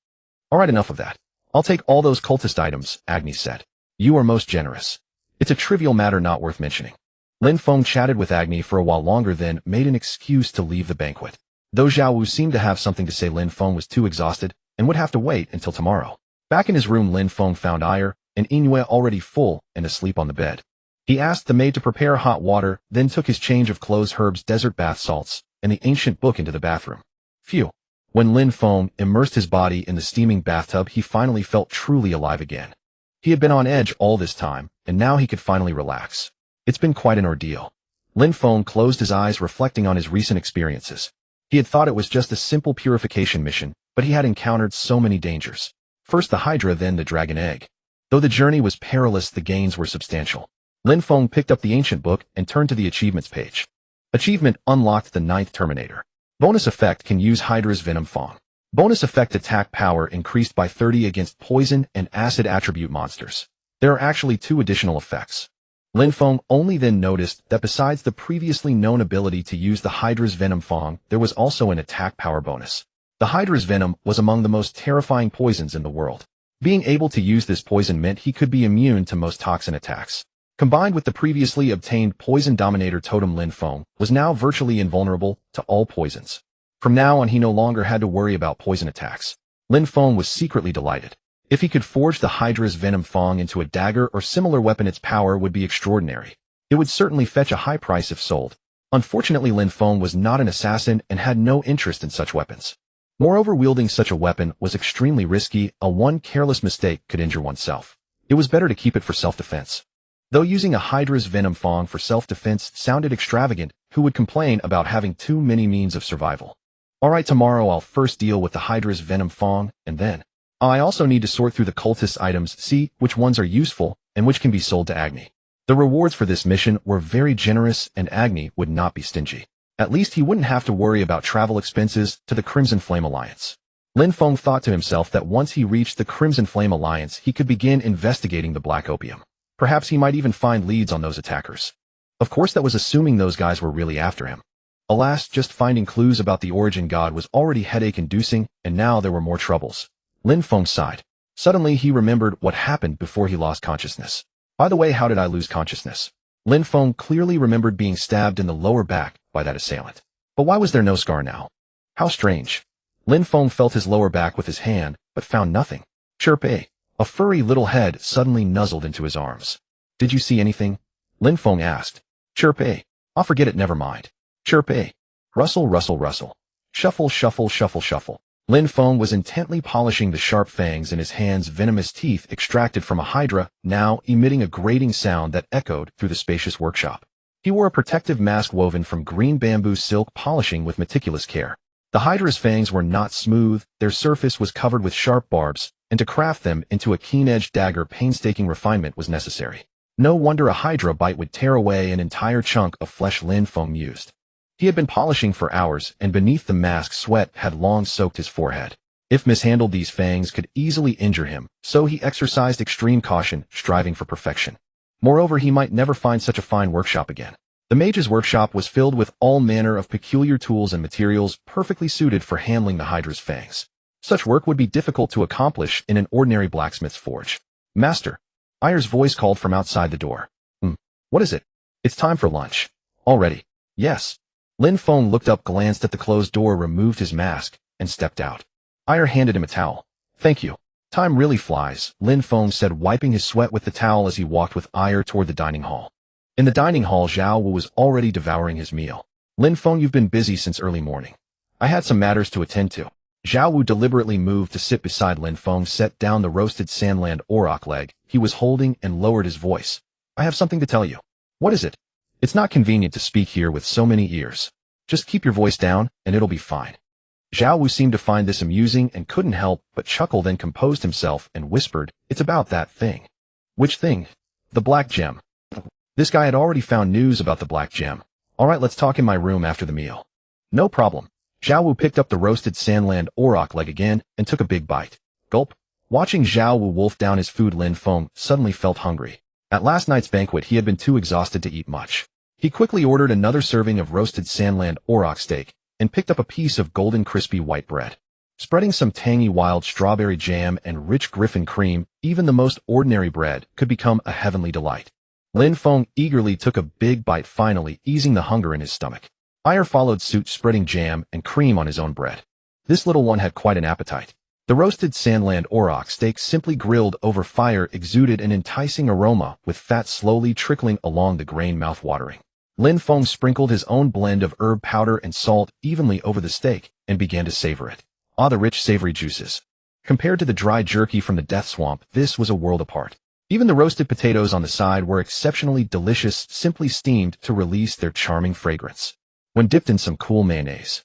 Alright, enough of that. I'll take all those cultist items, Agni said. You are most generous. It's a trivial matter not worth mentioning. Lin Feng chatted with Agni for a while longer, then made an excuse to leave the banquet. Though Zhao Wu seemed to have something to say, Lin Feng was too exhausted and would have to wait until tomorrow. Back in his room, Lin Feng found Ire and Inue already full and asleep on the bed. He asked the maid to prepare hot water, then took his change of clothes, herbs, desert bath salts, and the ancient book into the bathroom. Phew. When Lin Feng immersed his body in the steaming bathtub, he finally felt truly alive again. He had been on edge all this time, and now he could finally relax. It's been quite an ordeal. Lin Feng closed his eyes, reflecting on his recent experiences. He had thought it was just a simple purification mission, but he had encountered so many dangers. First the Hydra, then the Dragon Egg. Though the journey was perilous, the gains were substantial. Lin Feng picked up the ancient book and turned to the achievements page. Achievement unlocked: the 9th Terminator. Bonus effect: can use Hydra's Venom Fang. Bonus effect: attack power increased by 30 against poison and acid attribute monsters. There are actually 2 additional effects. Lin Feng only then noticed that besides the previously known ability to use the Hydra's Venom Fang, there was also an attack power bonus. The Hydra's Venom was among the most terrifying poisons in the world. Being able to use this poison meant he could be immune to most toxin attacks. Combined with the previously obtained Poison Dominator Totem, Lin Feng was now virtually invulnerable to all poisons. From now on, he no longer had to worry about poison attacks. Lin Feng was secretly delighted. If he could forge the Hydra's Venom Fang into a dagger or similar weapon, its power would be extraordinary. It would certainly fetch a high price if sold. Unfortunately, Lin Feng was not an assassin and had no interest in such weapons. Moreover, wielding such a weapon was extremely risky. One careless mistake could injure oneself. It was better to keep it for self-defense. Though using a Hydra's Venom Fang for self-defense sounded extravagant, who would complain about having too many means of survival? Alright, tomorrow I'll first deal with the Hydra's Venom Fang, and then I also need to sort through the cultist items, see which ones are useful and which can be sold to Agni. The rewards for this mission were very generous, and Agni would not be stingy. At least he wouldn't have to worry about travel expenses to the Crimson Flame Alliance. Lin Feng thought to himself that once he reached the Crimson Flame Alliance, he could begin investigating the Black Opium. Perhaps he might even find leads on those attackers. Of course, that was assuming those guys were really after him. Alas, just finding clues about the Origin God was already headache-inducing, and now there were more troubles. Lin Feng sighed. Suddenly he remembered what happened before he lost consciousness. By the way, how did I lose consciousness? Lin Feng clearly remembered being stabbed in the lower back by that assailant. But why was there no scar now? How strange. Lin Feng felt his lower back with his hand, but found nothing. Chirp. A furry little head suddenly nuzzled into his arms. Did you see anything? Lin Feng asked. Chirp. I'll forget it, never mind. Chirp. Rustle, rustle, rustle. Shuffle, shuffle, shuffle, shuffle. Lin Feng was intently polishing the sharp fangs in his hands, venomous teeth extracted from a hydra, now emitting a grating sound that echoed through the spacious workshop. He wore a protective mask woven from green bamboo silk, polishing with meticulous care. The hydra's fangs were not smooth, their surface was covered with sharp barbs, and to craft them into a keen-edged dagger, painstaking refinement was necessary. No wonder a hydra bite would tear away an entire chunk of flesh, Lin Feng mused. He had been polishing for hours, and beneath the mask, sweat had long soaked his forehead. If mishandled, these fangs could easily injure him, so he exercised extreme caution, striving for perfection. Moreover, he might never find such a fine workshop again. The mage's workshop was filled with all manner of peculiar tools and materials perfectly suited for handling the hydra's fangs. Such work would be difficult to accomplish in an ordinary blacksmith's forge. Master. Ayer's voice called from outside the door. What is it? It's time for lunch. Already? Yes. Lin Feng looked up, glanced at the closed door, removed his mask, and stepped out. Ayer handed him a towel. Thank you. Time really flies, Lin Feng said, wiping his sweat with the towel as he walked with Ayer toward the dining hall. In the dining hall, Zhao Wu was already devouring his meal. Lin Feng, you've been busy since early morning. I had some matters to attend to. Zhao Wu deliberately moved to sit beside Lin Feng, set down the roasted sandland auroch leg he was holding, and lowered his voice. I have something to tell you. What is it? It's not convenient to speak here with so many ears. Just keep your voice down, and it'll be fine. Zhao Wu seemed to find this amusing and couldn't help but chuckle, then composed himself and whispered, It's about that thing. Which thing? The black gem. This guy had already found news about the black gem. Alright, let's talk in my room after the meal. No problem. Zhao Wu picked up the roasted sandland auroch leg again and took a big bite. Gulp. Watching Zhao Wu wolf down his food, Lin Feng suddenly felt hungry. At last night's banquet, he had been too exhausted to eat much. He quickly ordered another serving of roasted sandland auroch steak and picked up a piece of golden crispy white bread. Spreading some tangy wild strawberry jam and rich griffin cream, even the most ordinary bread could become a heavenly delight. Lin Feng eagerly took a big bite, finally easing the hunger in his stomach. Ayer followed suit, spreading jam and cream on his own bread. This little one had quite an appetite. The roasted sandland auroch steak, simply grilled over fire, exuded an enticing aroma, with fat slowly trickling along the grain, mouth-watering. Lin Feng sprinkled his own blend of herb powder and salt evenly over the steak and began to savor it. Ah, the rich, savory juices. Compared to the dry jerky from the death swamp, this was a world apart. Even the roasted potatoes on the side were exceptionally delicious, simply steamed to release their charming fragrance. When dipped in some cool mayonnaise.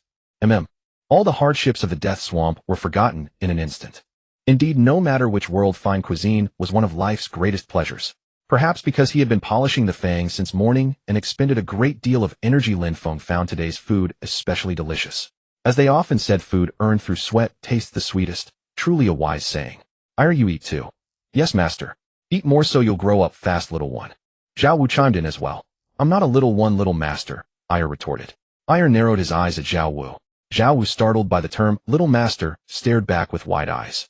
All the hardships of the death swamp were forgotten in an instant. Indeed, no matter which world, fine cuisine was one of life's greatest pleasures. Perhaps because he had been polishing the fangs since morning and expended a great deal of energy, Lin Feng found today's food especially delicious. As they often said, food earned through sweat tastes the sweetest, truly a wise saying. "Ire, you eat too?" "Yes, master." "Eat more so you'll grow up fast, little one." Zhao Wu chimed in as well. "I'm not a little one, little master," Ire retorted. Ire narrowed his eyes at Zhao Wu. Zhao Wu, startled by the term little master, stared back with wide eyes.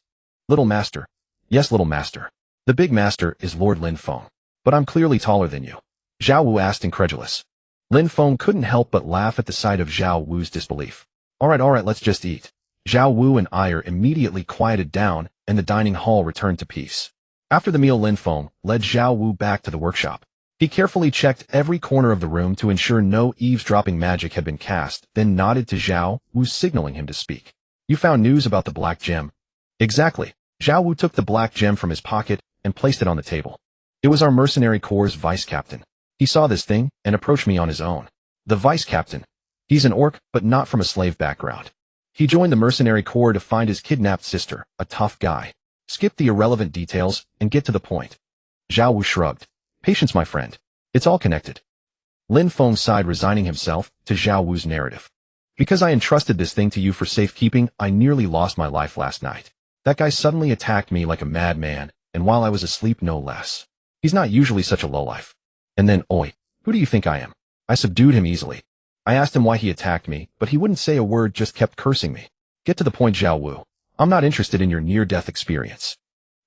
"Little master?" "Yes, little master. The big master is Lord Lin Feng. But I'm clearly taller than you." Zhao Wu asked, incredulous. Lin Feng couldn't help but laugh at the sight of Zhao Wu's disbelief. All right, let's just eat." Zhao Wu and Ire immediately quieted down, and the dining hall returned to peace. After the meal, Lin Feng led Zhao Wu back to the workshop. He carefully checked every corner of the room to ensure no eavesdropping magic had been cast, then nodded to Zhao Wu, signaling him to speak. "You found news about the black gem?" "Exactly." Zhao Wu took the black gem from his pocket and placed it on the table. "It was our mercenary corps' vice-captain. He saw this thing and approached me on his own." "The vice-captain? He's an orc, but not from a slave background. He joined the mercenary corps to find his kidnapped sister, a tough guy. Skip the irrelevant details and get to the point." Zhao Wu shrugged. "Patience, my friend. It's all connected." Lin Feng sighed, resigning himself to Zhao Wu's narrative. "Because I entrusted this thing to you for safekeeping, I nearly lost my life last night. That guy suddenly attacked me like a madman, and while I was asleep, no less. He's not usually such a lowlife. And then, oi, who do you think I am? I subdued him easily. I asked him why he attacked me, but he wouldn't say a word, just kept cursing me. Get to the point, Zhao Wu. I'm not interested in your near-death experience."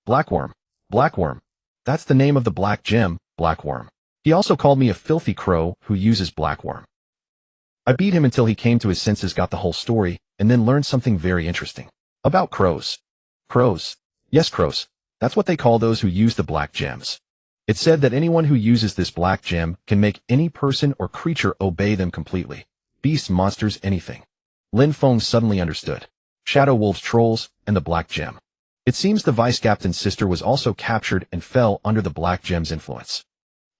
"Blackworm. Blackworm. That's the name of the black gem, Blackworm. He also called me a filthy crow who uses Blackworm. I beat him until he came to his senses, got the whole story, and then learned something very interesting. About crows." "Crows?" "Yes, crows. That's what they call those who use the black gems. It said that anyone who uses this black gem can make any person or creature obey them completely. Beasts, monsters, anything." Lin Feng suddenly understood. Shadow wolves, trolls, and the black gem. It seems the vice-captain's sister was also captured and fell under the black gem's influence.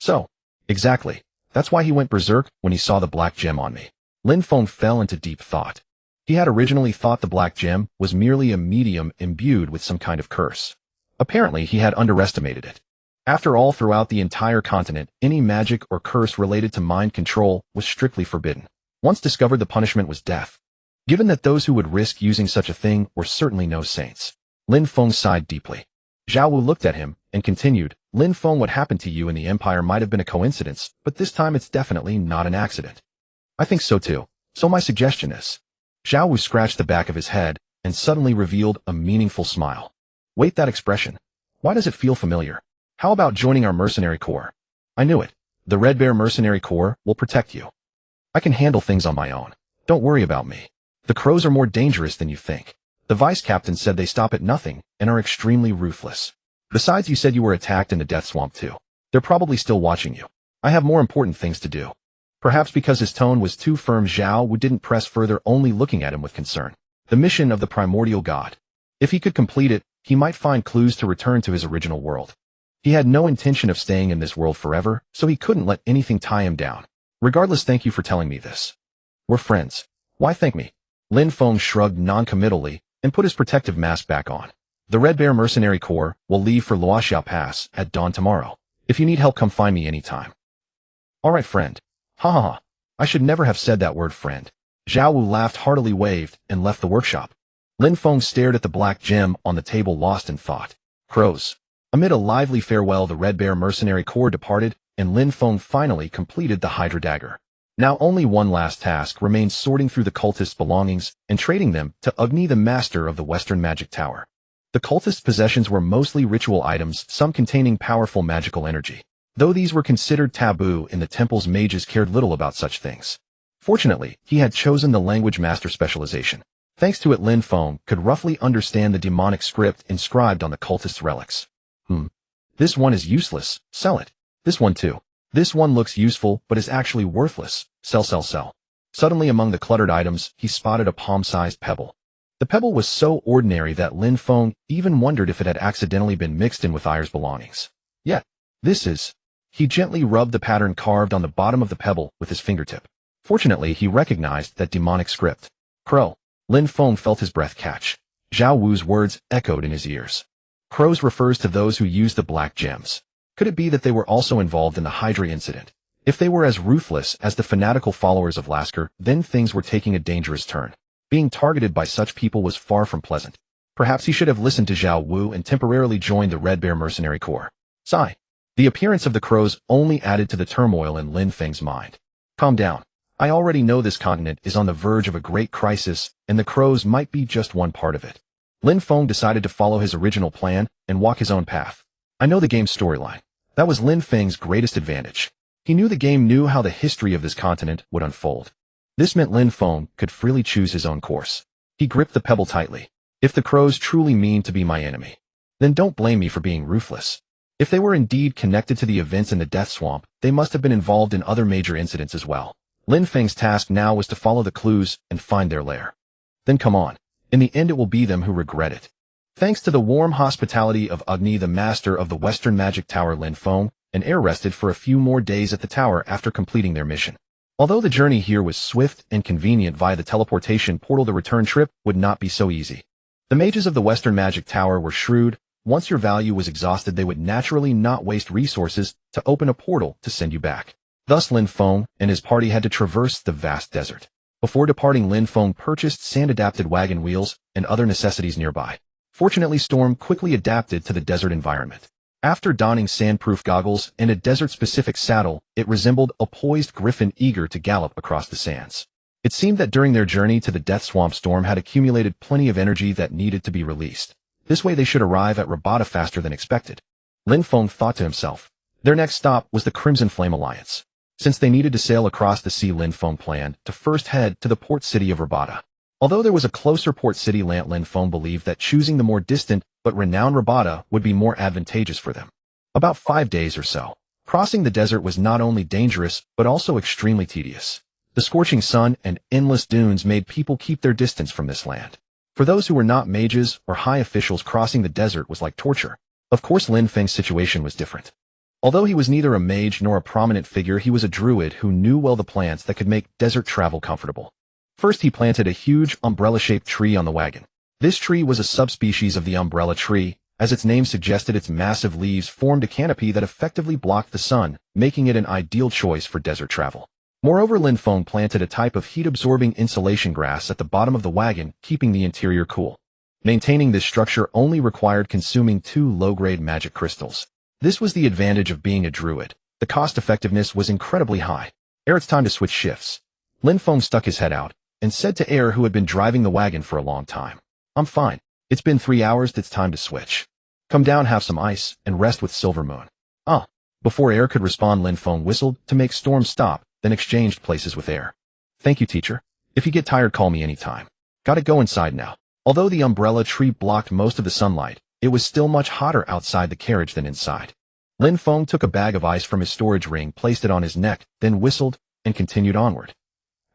So, exactly. That's why he went berserk when he saw the black gem on me. Lin Feng fell into deep thought. He had originally thought the black gem was merely a medium imbued with some kind of curse. Apparently, he had underestimated it. After all, throughout the entire continent, any magic or curse related to mind control was strictly forbidden. Once discovered, the punishment was death. Given that those who would risk using such a thing were certainly no saints. Lin Feng sighed deeply. Zhao Wu looked at him and continued, "Lin Feng, what happened to you in the Empire might have been a coincidence, but this time it's definitely not an accident." "I think so too. So my suggestion is..." Zhao Wu scratched the back of his head and suddenly revealed a meaningful smile. "Wait, that expression. Why does it feel familiar? How about joining our mercenary corps?" "I knew it. The Red Bear Mercenary Corps will protect you. I can handle things on my own. Don't worry about me. The crows are more dangerous than you think. The vice-captain said they stop at nothing and are extremely ruthless. Besides, you said you were attacked in the death swamp too. They're probably still watching you. I have more important things to do." Perhaps because his tone was too firm, Zhao Wu didn't press further, only looking at him with concern. The mission of the primordial god. If he could complete it, he might find clues to return to his original world. He had no intention of staying in this world forever, so he couldn't let anything tie him down. "Regardless, thank you for telling me this. We're friends. Why thank me?" Lin Feng shrugged non-committally and put his protective mask back on. "The Red Bear Mercenary Corps will leave for Luoxiao Pass at dawn tomorrow. If you need help, come find me anytime." "All right, friend." "Ha ha ha. I should never have said that word, friend." Zhao Wu laughed heartily, waved, and left the workshop. Lin Feng stared at the black gem on the table, lost in thought. Crows. Amid a lively farewell, the Red Bear Mercenary Corps departed, and Lin Feng finally completed the Hydra Dagger. Now only one last task remained: sorting through the cultists' belongings and trading them to Agni, the master of the Western Magic Tower. The cultists' possessions were mostly ritual items, some containing powerful magical energy. Though these were considered taboo in the temple's, mages cared little about such things. Fortunately, he had chosen the language master specialization. Thanks to it, Lin Feng could roughly understand the demonic script inscribed on the cultists' relics. This one is useless. Sell it. This one too. This one looks useful, but is actually worthless. Sell, sell, sell. Suddenly, among the cluttered items, he spotted a palm-sized pebble. The pebble was so ordinary that Lin Feng even wondered if it had accidentally been mixed in with Ire's belongings. Yet, this is... He gently rubbed the pattern carved on the bottom of the pebble with his fingertip. Fortunately, he recognized that demonic script. Crow. Lin Feng felt his breath catch. Zhao Wu's words echoed in his ears. Crows refers to those who use the black gems. Could it be that they were also involved in the Hydra incident? If they were as ruthless as the fanatical followers of Lasker, then things were taking a dangerous turn. Being targeted by such people was far from pleasant. Perhaps he should have listened to Zhao Wu and temporarily joined the Red Bear Mercenary Corps. Sigh. The appearance of the crows only added to the turmoil in Lin Feng's mind. Calm down. I already know this continent is on the verge of a great crisis, and the crows might be just one part of it. Lin Feng decided to follow his original plan and walk his own path. I know the game's storyline. That was Lin Feng's greatest advantage. He knew the game knew how the history of this continent would unfold. This meant Lin Feng could freely choose his own course. He gripped the pebble tightly. If the crows truly mean to be my enemy, then don't blame me for being ruthless. If they were indeed connected to the events in the Death Swamp, they must have been involved in other major incidents as well. Lin Feng's task now was to follow the clues and find their lair. Then come on. In the end it will be them who regret it. Thanks to the warm hospitality of Agni, the master of the Western Magic Tower, Lin Feng and Air rested for a few more days at the tower after completing their mission. Although the journey here was swift and convenient via the teleportation portal, the return trip would not be so easy. The mages of the Western Magic Tower were shrewd. Once your value was exhausted, they would naturally not waste resources to open a portal to send you back. Thus Lin Feng and his party had to traverse the vast desert. Before departing, Lin Feng purchased sand-adapted wagon wheels and other necessities nearby. Fortunately, Storm quickly adapted to the desert environment. After donning sandproof goggles and a desert-specific saddle, it resembled a poised griffin eager to gallop across the sands. It seemed that during their journey to the Death Swamp, Storm had accumulated plenty of energy that needed to be released. This way they should arrive at Rabata faster than expected. Lin Feng thought to himself. Their next stop was the Crimson Flame Alliance. Since they needed to sail across the sea, Lin Feng planned to first head to the port city of Rabata. Although there was a closer port city, Lin Feng believed that choosing the more distant but renowned Rabata would be more advantageous for them. About 5 days or so. Crossing the desert was not only dangerous but also extremely tedious. The scorching sun and endless dunes made people keep their distance from this land. For those who were not mages or high officials, crossing the desert was like torture. Of course, Lin Feng's situation was different. Although he was neither a mage nor a prominent figure, he was a druid who knew well the plants that could make desert travel comfortable. First, he planted a huge umbrella-shaped tree on the wagon. This tree was a subspecies of the umbrella tree. As its name suggested, its massive leaves formed a canopy that effectively blocked the sun, making it an ideal choice for desert travel. Moreover, Lin Feng planted a type of heat-absorbing insulation grass at the bottom of the wagon, keeping the interior cool. Maintaining this structure only required consuming 2 low-grade magic crystals. This was the advantage of being a druid. The cost-effectiveness was incredibly high. Air, it's time to switch shifts. Lin Feng stuck his head out and said to Air, who had been driving the wagon for a long time. I'm fine. It's been 3 hours, it's time to switch. Come down, have some ice, and rest with Silver Moon. Ah. Before Air could respond, Lin Feng whistled to make Storm stop, then exchanged places with Air. Thank you, teacher. If you get tired, call me anytime. Gotta go inside now. Although the umbrella tree blocked most of the sunlight, it was still much hotter outside the carriage than inside. Lin Feng took a bag of ice from his storage ring, placed it on his neck, then whistled, and continued onward.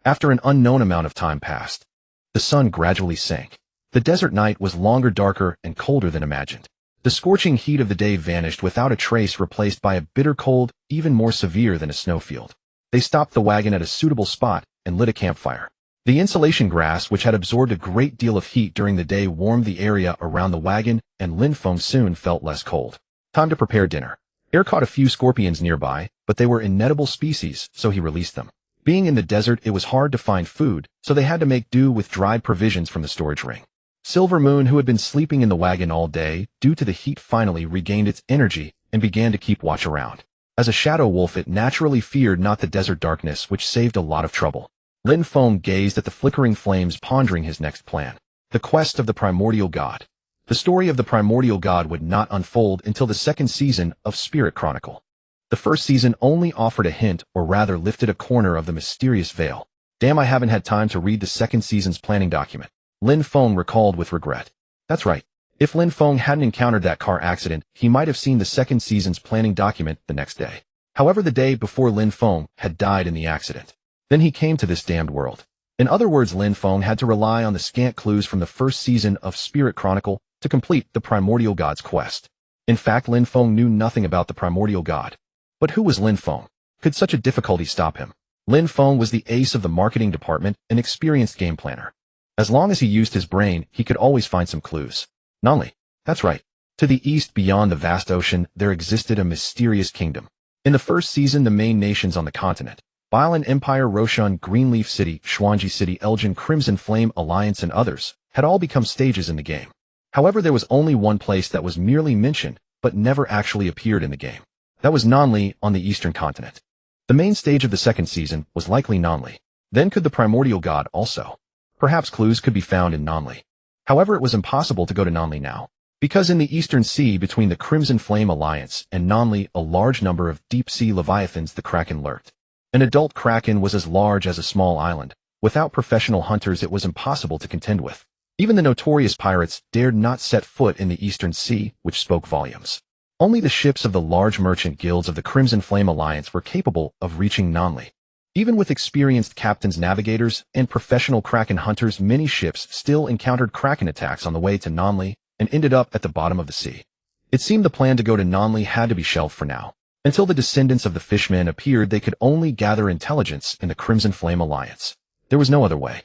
After an unknown amount of time passed, the sun gradually sank. The desert night was longer, darker, and colder than imagined. The scorching heat of the day vanished without a trace, replaced by a bitter cold, even more severe than a snowfield. They stopped the wagon at a suitable spot and lit a campfire. The insulation grass, which had absorbed a great deal of heat during the day, warmed the area around the wagon, and Lin Feng soon felt less cold. Time to prepare dinner. Air caught a few scorpions nearby, but they were inedible species, so he released them. Being in the desert, it was hard to find food, so they had to make do with dried provisions from the storage ring. Silver Moon, who had been sleeping in the wagon all day due to the heat, finally regained its energy and began to keep watch around. As a shadow wolf, it naturally feared not the desert darkness, which saved a lot of trouble. Lin Feng gazed at the flickering flames, pondering his next plan. The quest of the primordial god. The story of the primordial god would not unfold until the 2nd season of Spirit Chronicle. The 1st season only offered a hint, or rather lifted a corner of the mysterious veil. Damn, I haven't had time to read the 2nd season's planning document. Lin Feng recalled with regret. That's right. If Lin Feng hadn't encountered that car accident, he might have seen the 2nd season's planning document the next day. However, the day before, Lin Feng had died in the accident. Then he came to this damned world. In other words, Lin Feng had to rely on the scant clues from the 1st season of Spirit Chronicle to complete the primordial god's quest. In fact, Lin Feng knew nothing about the primordial god. But who was Lin Feng? Could such a difficulty stop him? Lin Feng was the ace of the marketing department, an experienced game planner. As long as he used his brain, he could always find some clues. Nanli. That's right. To the east beyond the vast ocean, there existed a mysterious kingdom. In the first season, the main nations on the continent, Bailan Empire, Roshan, Greenleaf City, Xuanji City, Elgin, Crimson Flame, Alliance, and others, had all become stages in the game. However, there was only one place that was merely mentioned, but never actually appeared in the game. That was Nanli on the eastern continent. The main stage of the second season was likely Nanli. Then could the primordial god also? Perhaps clues could be found in Nanli. However, it was impossible to go to Nanli now, because in the eastern sea between the Crimson Flame Alliance and Nanli, a large number of deep-sea leviathans, the Kraken, lurked. An adult Kraken was as large as a small island. Without professional hunters, it was impossible to contend with. Even the notorious pirates dared not set foot in the eastern sea, which spoke volumes. Only the ships of the large merchant guilds of the Crimson Flame Alliance were capable of reaching Nanli. Even with experienced captains, navigators, and professional Kraken hunters, many ships still encountered Kraken attacks on the way to Nanli and ended up at the bottom of the sea. It seemed the plan to go to Nanli had to be shelved for now. Until the descendants of the fishmen appeared, they could only gather intelligence in the Crimson Flame Alliance. There was no other way.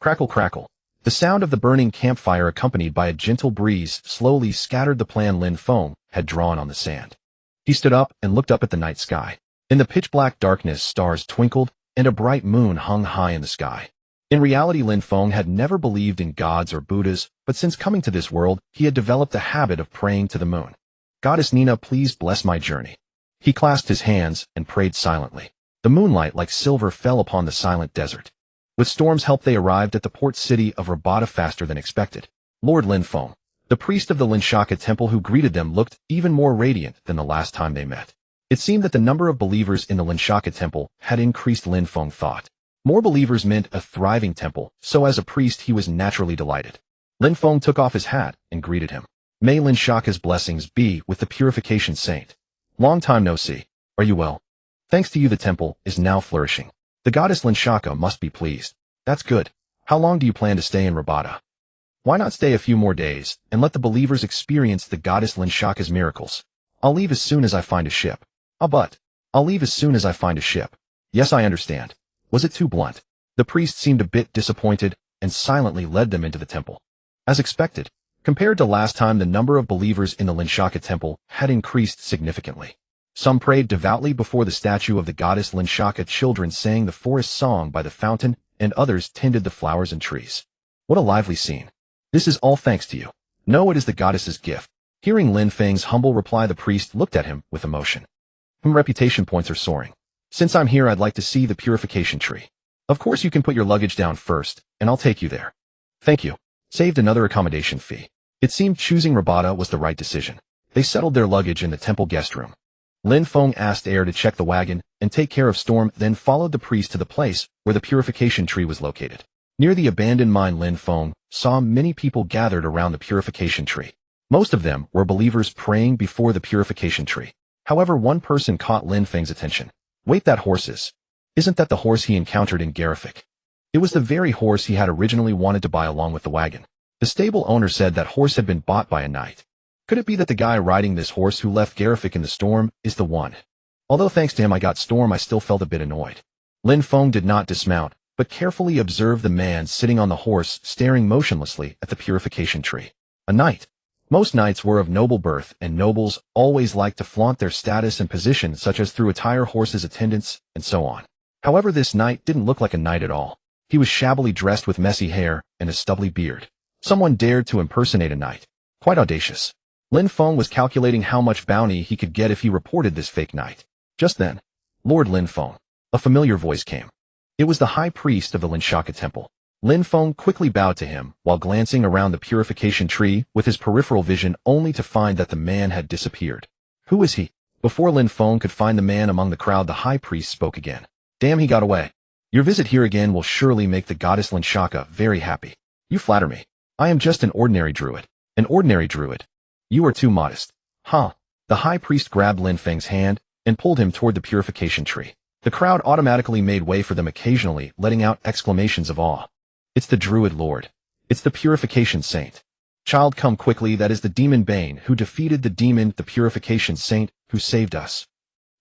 Crackle, crackle. The sound of the burning campfire, accompanied by a gentle breeze, slowly scattered the plan Lin Feng had drawn on the sand. He stood up and looked up at the night sky. In the pitch-black darkness, stars twinkled, and a bright moon hung high in the sky. In reality, Lin Feng had never believed in gods or Buddhas, but since coming to this world, he had developed a habit of praying to the moon. Goddess Nina, please bless my journey. He clasped his hands and prayed silently. The moonlight like silver fell upon the silent desert. With Storm's help, they arrived at the port city of Rabata faster than expected. Lord Lin Feng, the priest of the Linshaka temple who greeted them, looked even more radiant than the last time they met. It seemed that the number of believers in the Linshaka temple had increased, Lin Feng thought. More believers meant a thriving temple, so as a priest he was naturally delighted. Lin Feng took off his hat and greeted him. May Linshaka's blessings be with the purification saint. Long time no see. Are you well? Thanks to you, the temple is now flourishing. The goddess Linshaka must be pleased. That's good. How long do you plan to stay in Rabata? Why not stay a few more days and let the believers experience the goddess Linshaka's miracles? I'll leave as soon as I find a ship. I'll leave as soon as I find a ship. Yes, I understand. Was it too blunt? The priest seemed a bit disappointed and silently led them into the temple. As expected, compared to last time, the number of believers in the Linshaka temple had increased significantly. Some prayed devoutly before the statue of the goddess Linshaka, children sang the forest song by the fountain, and others tended the flowers and trees. What a lively scene. This is all thanks to you. No, it is the goddess's gift. Hearing Lin Feng's humble reply, the priest looked at him with emotion. Reputation points are soaring. Since I'm here, I'd like to see the purification tree. Of course, you can put your luggage down first, and I'll take you there. Thank you. Saved another accommodation fee. It seemed choosing Rabata was the right decision. They settled their luggage in the temple guest room. Lin Feng asked Air to check the wagon and take care of Storm, then followed the priest to the place where the purification tree was located. Near the abandoned mine, Lin Feng saw many people gathered around the purification tree. Most of them were believers praying before the purification tree. However, one person caught Lin Feng's attention. Wait, that horse is. Isn't that the horse he encountered in Garifik? It was the very horse he had originally wanted to buy along with the wagon. The stable owner said that horse had been bought by a knight. Could it be that the guy riding this horse who left Garifik in the storm is the one? Although thanks to him I got Storm, I still felt a bit annoyed. Lin Feng did not dismount, but carefully observed the man sitting on the horse, staring motionlessly at the purification tree. A knight. Most knights were of noble birth, and nobles always liked to flaunt their status and position, such as through attire, horses, attendants, and so on. However, this knight didn't look like a knight at all. He was shabbily dressed with messy hair and a stubbly beard. Someone dared to impersonate a knight. Quite audacious. Lin Feng was calculating how much bounty he could get if he reported this fake knight. Just then, Lord Lin Feng. A familiar voice came. It was the high priest of the Linshaka temple. Lin Feng quickly bowed to him while glancing around the purification tree with his peripheral vision, only to find that the man had disappeared. Who is he? Before Lin Feng could find the man among the crowd, the high priest spoke again. Damn, he got away. Your visit here again will surely make the goddess Linshaka very happy. You flatter me. I am just an ordinary druid. An ordinary druid. You are too modest. Huh. The high priest grabbed Lin Feng's hand and pulled him toward the purification tree. The crowd automatically made way for them, occasionally letting out exclamations of awe. It's the Druid Lord. It's the purification saint. Child, come quickly, that is the demon Bane, who defeated the demon, the purification saint, who saved us.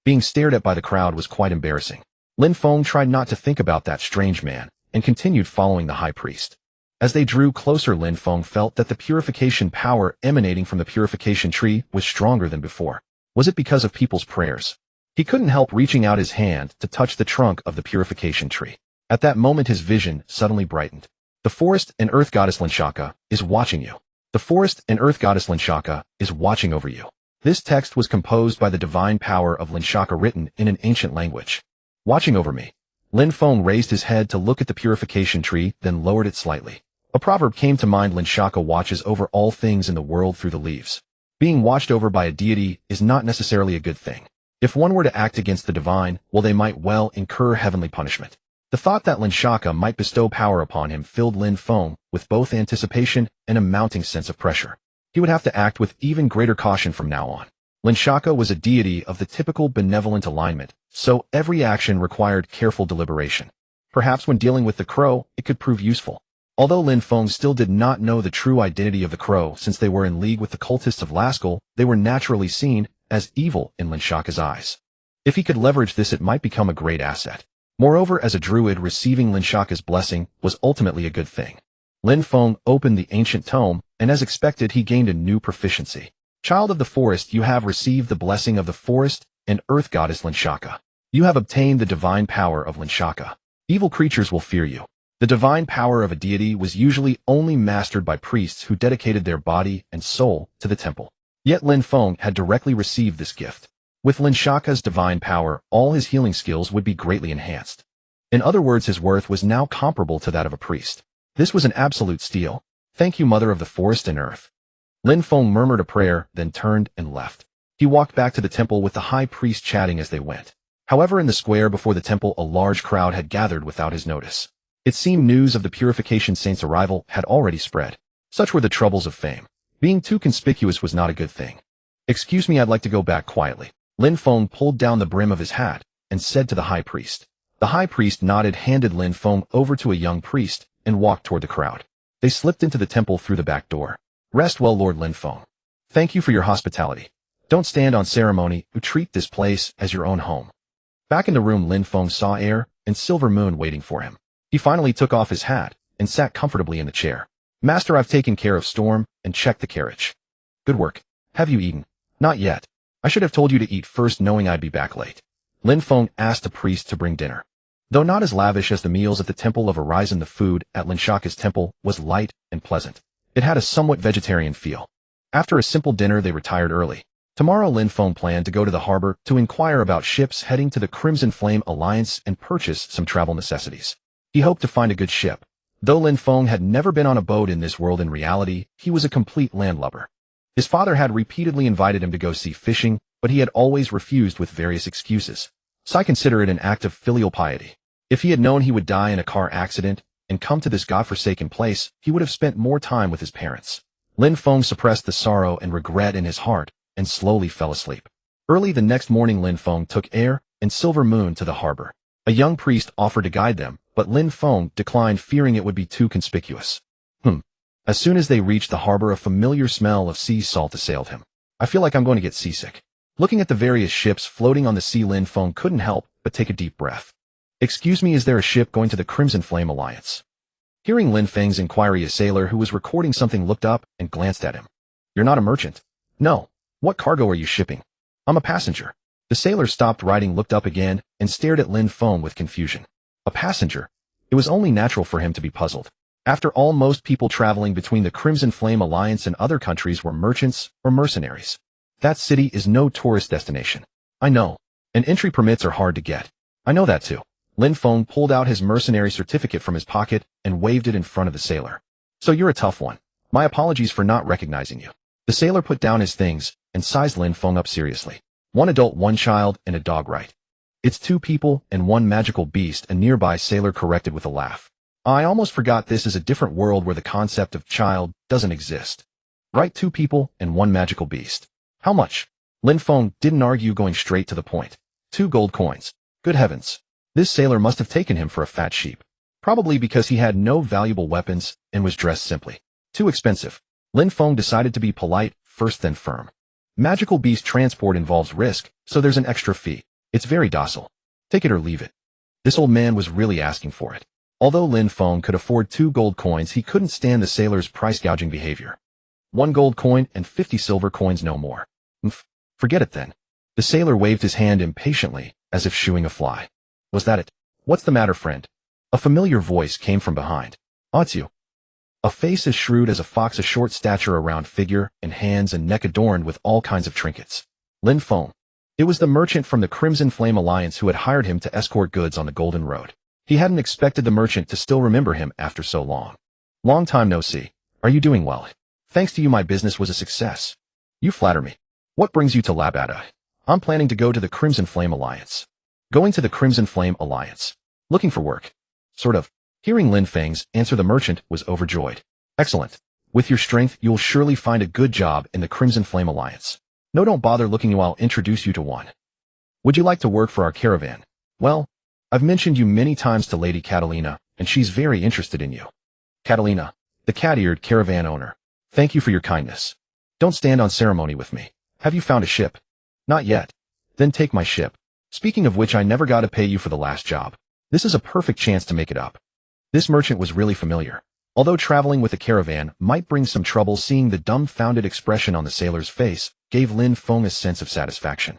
Being stared at by the crowd was quite embarrassing. Lin Feng tried not to think about that strange man, and continued following the high priest. As they drew closer, Lin Feng felt that the purification power emanating from the purification tree was stronger than before. Was it because of people's prayers? He couldn't help reaching out his hand to touch the trunk of the purification tree. At that moment his vision suddenly brightened. The forest and earth goddess Lin Shaka is watching you. The forest and earth goddess Lin Shaka is watching over you. This text was composed by the divine power of Lin Shaka, written in an ancient language. Watching over me. Lin Feng raised his head to look at the purification tree, then lowered it slightly. A proverb came to mind: Lin Shaka watches over all things in the world through the leaves. Being watched over by a deity is not necessarily a good thing. If one were to act against the divine, well, they might well incur heavenly punishment. The thought that Lin Shaka might bestow power upon him filled Lin Feng with both anticipation and a mounting sense of pressure. He would have to act with even greater caution from now on. Lin Shaka was a deity of the typical benevolent alignment, so every action required careful deliberation. Perhaps when dealing with the crow, it could prove useful. Although Lin Feng still did not know the true identity of the crow, since they were in league with the cultists of Lascaux, they were naturally seen as evil in Lin Shaka's eyes. If he could leverage this, it might become a great asset. Moreover, as a druid, receiving Lin Shaka's blessing was ultimately a good thing. Lin Feng opened the ancient tome, and as expected, he gained a new proficiency. Child of the forest, you have received the blessing of the forest and earth goddess Lin Shaka. You have obtained the divine power of Lin Shaka. Evil creatures will fear you. The divine power of a deity was usually only mastered by priests who dedicated their body and soul to the temple. Yet Lin Feng had directly received this gift. With Lin Shaka's divine power, all his healing skills would be greatly enhanced. In other words, his worth was now comparable to that of a priest. This was an absolute steal. Thank you, Mother of the Forest and Earth. Lin Feng murmured a prayer, then turned and left. He walked back to the temple with the high priest chatting as they went. However, in the square before the temple, a large crowd had gathered without his notice. It seemed news of the purification saint's arrival had already spread. Such were the troubles of fame. Being too conspicuous was not a good thing. Excuse me, I'd like to go back quietly. Lin Feng pulled down the brim of his hat and said to the high priest. The high priest nodded, handed Lin Feng over to a young priest, and walked toward the crowd. They slipped into the temple through the back door. Rest well, Lord Lin Feng. Thank you for your hospitality. Don't stand on ceremony, you treat this place as your own home. Back in the room, Lin Feng saw Air and Silver Moon waiting for him. He finally took off his hat and sat comfortably in the chair. Master, I've taken care of Storm and checked the carriage. Good work. Have you eaten? Not yet. I should have told you to eat first, knowing I'd be back late. Lin Feng asked the priest to bring dinner. Though not as lavish as the meals at the Temple of Horizon, the food at Lin Shaka's temple was light and pleasant. It had a somewhat vegetarian feel. After a simple dinner, they retired early. Tomorrow, Lin Feng planned to go to the harbor to inquire about ships heading to the Crimson Flame Alliance and purchase some travel necessities. He hoped to find a good ship. Though Lin Feng had never been on a boat in this world, in reality, he was a complete landlubber. His father had repeatedly invited him to go sea fishing, but he had always refused with various excuses. So I consider it an act of filial piety. If he had known he would die in a car accident and come to this godforsaken place, he would have spent more time with his parents. Lin Feng suppressed the sorrow and regret in his heart and slowly fell asleep. Early the next morning, Lin Feng took Air and Silver Moon to the harbor. A young priest offered to guide them, but Lin Feng declined, fearing it would be too conspicuous. As soon as they reached the harbor, a familiar smell of sea salt assailed him. I feel like I'm going to get seasick. Looking at the various ships floating on the sea, Lin Feng couldn't help but take a deep breath. Excuse me, is there a ship going to the Crimson Flame Alliance? Hearing Lin Feng's inquiry, a sailor who was recording something looked up and glanced at him. You're not a merchant? No. What cargo are you shipping? I'm a passenger. The sailor stopped writing, looked up again, and stared at Lin Feng with confusion. A passenger? It was only natural for him to be puzzled. After all, most people traveling between the Crimson Flame Alliance and other countries were merchants or mercenaries. That city is no tourist destination. I know. And entry permits are hard to get. I know that too. Lin Feng pulled out his mercenary certificate from his pocket and waved it in front of the sailor. So you're a tough one. My apologies for not recognizing you. The sailor put down his things and sized Lin Feng up seriously. 1 adult, 1 child, and a dog, right? It's 2 people and 1 magical beast, a nearby sailor corrected with a laugh. I almost forgot this is a different world where the concept of child doesn't exist. Right, 2 people and 1 magical beast. How much? Lin Feng didn't argue, going straight to the point. 2 gold coins. Good heavens. This sailor must have taken him for a fat sheep. Probably because he had no valuable weapons and was dressed simply. Too expensive. Lin Feng decided to be polite, first then firm. Magical beast transport involves risk, so there's an extra fee. It's very docile. Take it or leave it. This old man was really asking for it. Although Lin Feng could afford 2 gold coins, he couldn't stand the sailor's price-gouging behavior. 1 gold coin and 50 silver coins no more. Forget it then. The sailor waved his hand impatiently, as if shooing a fly. Was that it? What's the matter, friend? A familiar voice came from behind. Oh, it's you. A face as shrewd as a fox, a short stature, a round figure, and hands and neck adorned with all kinds of trinkets. Lin Feng. It was the merchant from the Crimson Flame Alliance who had hired him to escort goods on the Golden Road. He hadn't expected the merchant to still remember him after so long. Long time no see. Are you doing well? Thanks to you my business was a success. You flatter me. What brings you to Labada? I'm planning to go to the Crimson Flame Alliance. Going to the Crimson Flame Alliance. Looking for work. Sort of. Hearing Lin Feng's answer, the merchant was overjoyed. Excellent. With your strength, you'll surely find a good job in the Crimson Flame Alliance. No, don't bother looking, I'll introduce you to one. Would you like to work for our caravan? Well, I've mentioned you many times to Lady Catalina, and she's very interested in you. Catalina, the cat-eared caravan owner. Thank you for your kindness. Don't stand on ceremony with me. Have you found a ship? Not yet. Then take my ship. Speaking of which, I never got to pay you for the last job. This is a perfect chance to make it up. This merchant was really familiar. Although traveling with a caravan might bring some trouble, seeing the dumbfounded expression on the sailor's face gave Lin Feng a sense of satisfaction.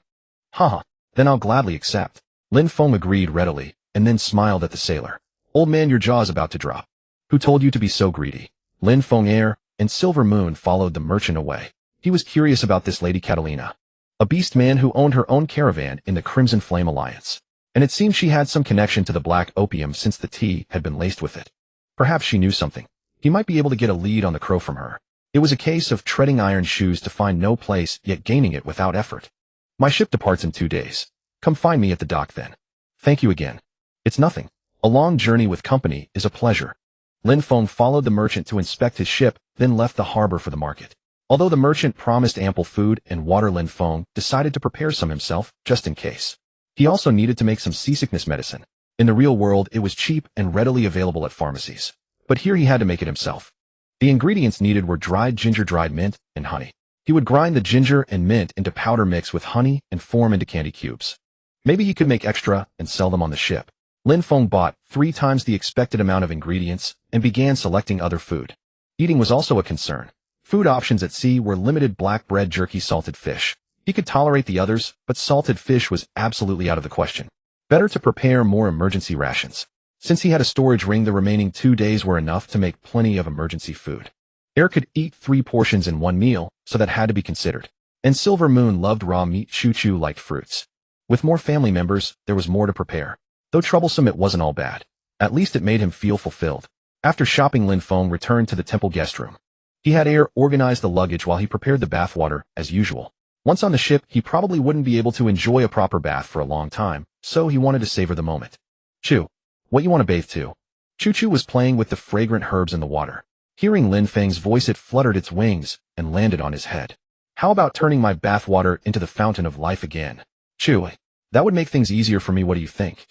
Haha, then I'll gladly accept. Lin Feng agreed readily, and then smiled at the sailor. Old man, your jaw's about to drop. Who told you to be so greedy? Lin Feng and Silver Moon followed the merchant away. He was curious about this Lady Catalina, a beast man who owned her own caravan in the Crimson Flame Alliance. And it seemed she had some connection to the black opium since the tea had been laced with it. Perhaps she knew something. He might be able to get a lead on the crow from her. It was a case of treading iron shoes to find no place, yet gaining it without effort. My ship departs in 2 days. Come find me at the dock then. Thank you again. It's nothing. A long journey with company is a pleasure. Lin Feng followed the merchant to inspect his ship, then left the harbor for the market. Although the merchant promised ample food and water, Lin Feng decided to prepare some himself, just in case. He also needed to make some seasickness medicine. In the real world, it was cheap and readily available at pharmacies. But here he had to make it himself. The ingredients needed were dried ginger, dried mint, and honey. He would grind the ginger and mint into powder mix with honey and form into candy cubes. Maybe he could make extra and sell them on the ship. Lin Feng bought 3 times the expected amount of ingredients and began selecting other food. Eating was also a concern. Food options at sea were limited: black bread, jerky, salted fish. He could tolerate the others, but salted fish was absolutely out of the question. Better to prepare more emergency rations. Since he had a storage ring, the remaining 2 days were enough to make plenty of emergency food. Air could eat 3 portions in one meal, so that had to be considered. And Silver Moon loved raw meat. Choo Choo liked fruits. With more family members, there was more to prepare. Though troublesome, it wasn't all bad. At least it made him feel fulfilled. After shopping, Lin Feng returned to the temple guest room. He had Air organize the luggage while he prepared the bathwater, as usual. Once on the ship, he probably wouldn't be able to enjoy a proper bath for a long time, so he wanted to savor the moment. Choo, what you want to bathe to? Choo Choo was playing with the fragrant herbs in the water. Hearing Lin Feng's voice, it fluttered its wings and landed on his head. How about turning my bathwater into the fountain of life again? Choo, that would make things easier for me. What do you think?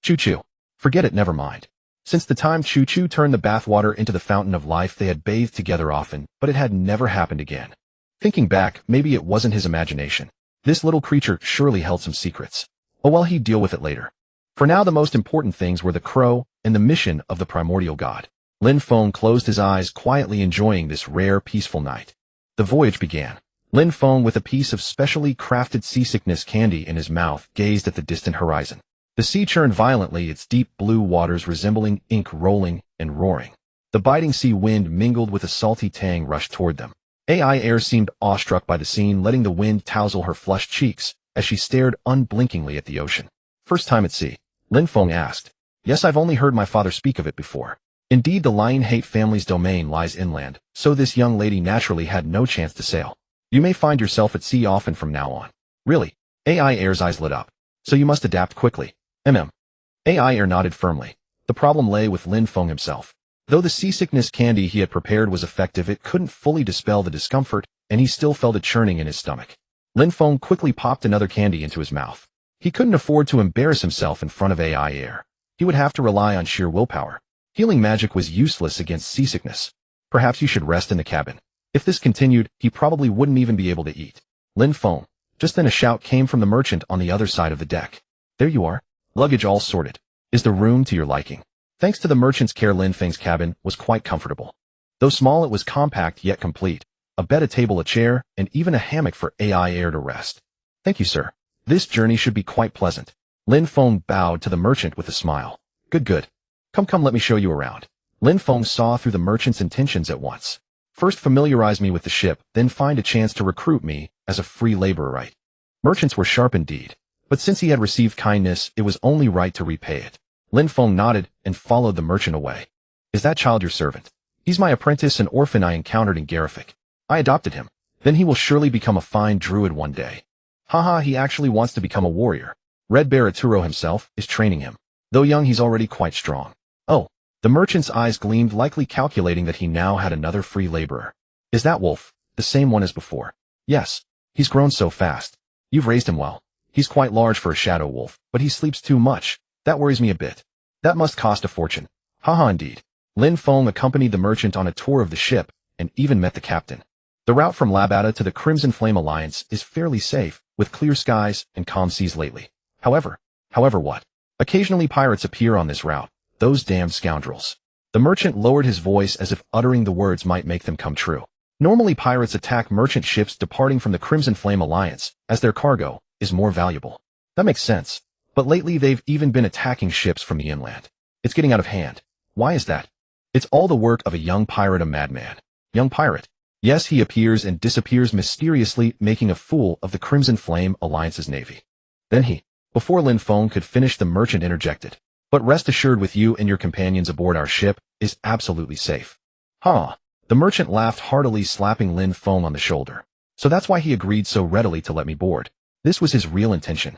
Choo Choo, forget it, never mind. Since the time Choo Choo turned the bathwater into the fountain of life, they had bathed together often, but it had never happened again. Thinking back, maybe it wasn't his imagination. This little creature surely held some secrets. Oh well, he'd deal with it later. For now, the most important things were the crow and the mission of the primordial god. Lin Feng closed his eyes, quietly enjoying this rare, peaceful night. The voyage began. Lin Feng, with a piece of specially crafted seasickness candy in his mouth, gazed at the distant horizon. The sea churned violently, its deep blue waters resembling ink rolling and roaring. The biting sea wind mingled with a salty tang rushed toward them. Air seemed awestruck by the scene, letting the wind tousle her flushed cheeks as she stared unblinkingly at the ocean. First time at sea? Lin Feng asked. Yes, I've only heard my father speak of it before. Indeed, the Lion-Hate family's domain lies inland, so this young lady naturally had no chance to sail. You may find yourself at sea often from now on. Really? Air's eyes lit up. So you must adapt quickly. Air nodded firmly. The problem lay with Lin Feng himself. Though the seasickness candy he had prepared was effective, it couldn't fully dispel the discomfort, and he still felt a churning in his stomach. Lin Feng quickly popped another candy into his mouth. He couldn't afford to embarrass himself in front of Air. He would have to rely on sheer willpower. Healing magic was useless against seasickness. Perhaps you should rest in the cabin. If this continued, he probably wouldn't even be able to eat. Lin Feng. Just then a shout came from the merchant on the other side of the deck. There you are. Luggage all sorted. Is the room to your liking? Thanks to the merchant's care, Lin Feng's cabin was quite comfortable. Though small, it was compact yet complete. A bed, a table, a chair, and even a hammock for AI Air to rest. Thank you, sir. This journey should be quite pleasant. Lin Feng bowed to the merchant with a smile. Good. Come, let me show you around. Lin Feng saw through the merchant's intentions at once. First familiarize me with the ship, then find a chance to recruit me as a free laborer, right? Merchants were sharp indeed, but since he had received kindness, it was only right to repay it. Lin Feng nodded and followed the merchant away. Is that child your servant? He's my apprentice, an orphan I encountered in Garifik. I adopted him. Then he will surely become a fine druid one day. Haha, he actually wants to become a warrior. Red Bear Aturo himself is training him. Though young, he's already quite strong. Oh, the merchant's eyes gleamed, likely calculating that he now had another free laborer. Is that Wolf, the same one as before? Yes. He's grown so fast. You've raised him well. He's quite large for a shadow wolf, but he sleeps too much. That worries me a bit. That must cost a fortune. Haha, indeed. Lin Feng accompanied the merchant on a tour of the ship, and even met the captain. The route from Labata to the Crimson Flame Alliance is fairly safe, with clear skies and calm seas lately. However what? Occasionally pirates appear on this route. Those damned scoundrels. The merchant lowered his voice as if uttering the words might make them come true. Normally pirates attack merchant ships departing from the Crimson Flame Alliance, as their cargo is more valuable. That makes sense. But lately they've even been attacking ships from the inland. It's getting out of hand. Why is that? It's all the work of a young pirate, a madman. Young pirate. Yes, he appears and disappears mysteriously, making a fool of the Crimson Flame Alliance's navy. Then before Lin Feng could finish, the merchant interjected. But rest assured, with you and your companions aboard our ship is absolutely safe. Huh. The merchant laughed heartily, slapping Lin Feng on the shoulder. So that's why he agreed so readily to let me board. This was his real intention.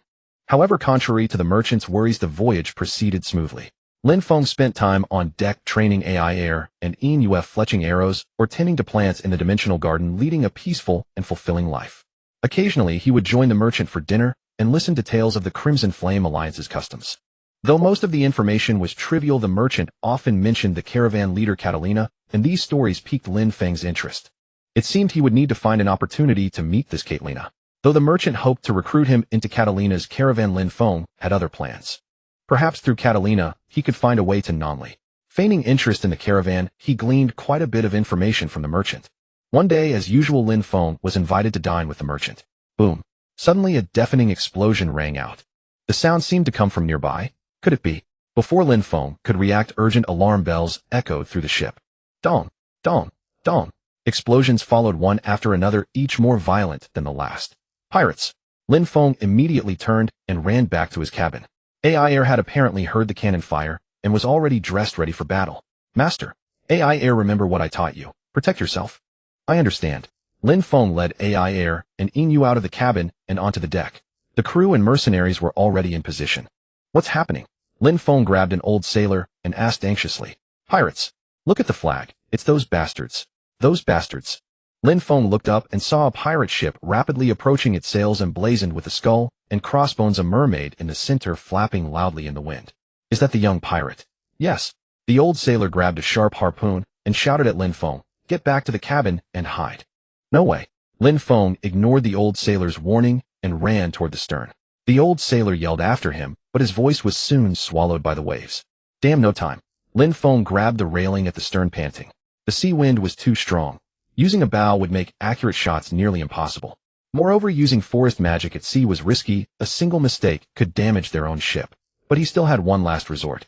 However, contrary to the merchant's worries, the voyage proceeded smoothly. Lin Feng spent time on deck training AI Air and ENUF, fletching arrows or tending to plants in the dimensional garden, leading a peaceful and fulfilling life. Occasionally, he would join the merchant for dinner and listen to tales of the Crimson Flame Alliance's customs. Though most of the information was trivial, the merchant often mentioned the caravan leader Catalina, and these stories piqued Lin Feng's interest. It seemed he would need to find an opportunity to meet this Catalina. Though the merchant hoped to recruit him into Catalina's caravan, Lin Feng had other plans. Perhaps through Catalina, he could find a way to Nonli. Feigning interest in the caravan, he gleaned quite a bit of information from the merchant. One day, as usual, Lin Feng was invited to dine with the merchant. Boom. Suddenly a deafening explosion rang out. The sound seemed to come from nearby. Could it be? Before Lin Feng could react, urgent alarm bells echoed through the ship. Dong, dong, dong. Explosions followed one after another, each more violent than the last. Pirates! Lin Feng immediately turned and ran back to his cabin. AI Air had apparently heard the cannon fire and was already dressed ready for battle. Master, AI Air, remember what I taught you. Protect yourself. I understand. Lin Feng led AI Air and Inu out of the cabin and onto the deck. The crew and mercenaries were already in position. What's happening? Lin Feng grabbed an old sailor and asked anxiously. Pirates! Look at the flag. It's those bastards. Those bastards. Lin Feng looked up and saw a pirate ship rapidly approaching, its sails emblazoned with a skull and crossbones, a mermaid in the center flapping loudly in the wind. Is that the young pirate? Yes. The old sailor grabbed a sharp harpoon and shouted at Lin Feng, get back to the cabin and hide. No way. Lin Feng ignored the old sailor's warning and ran toward the stern. The old sailor yelled after him, but his voice was soon swallowed by the waves. Damn, no time. Lin Feng grabbed the railing at the stern, panting. The sea wind was too strong. Using a bow would make accurate shots nearly impossible. Moreover, using forest magic at sea was risky. A single mistake could damage their own ship. But he still had one last resort.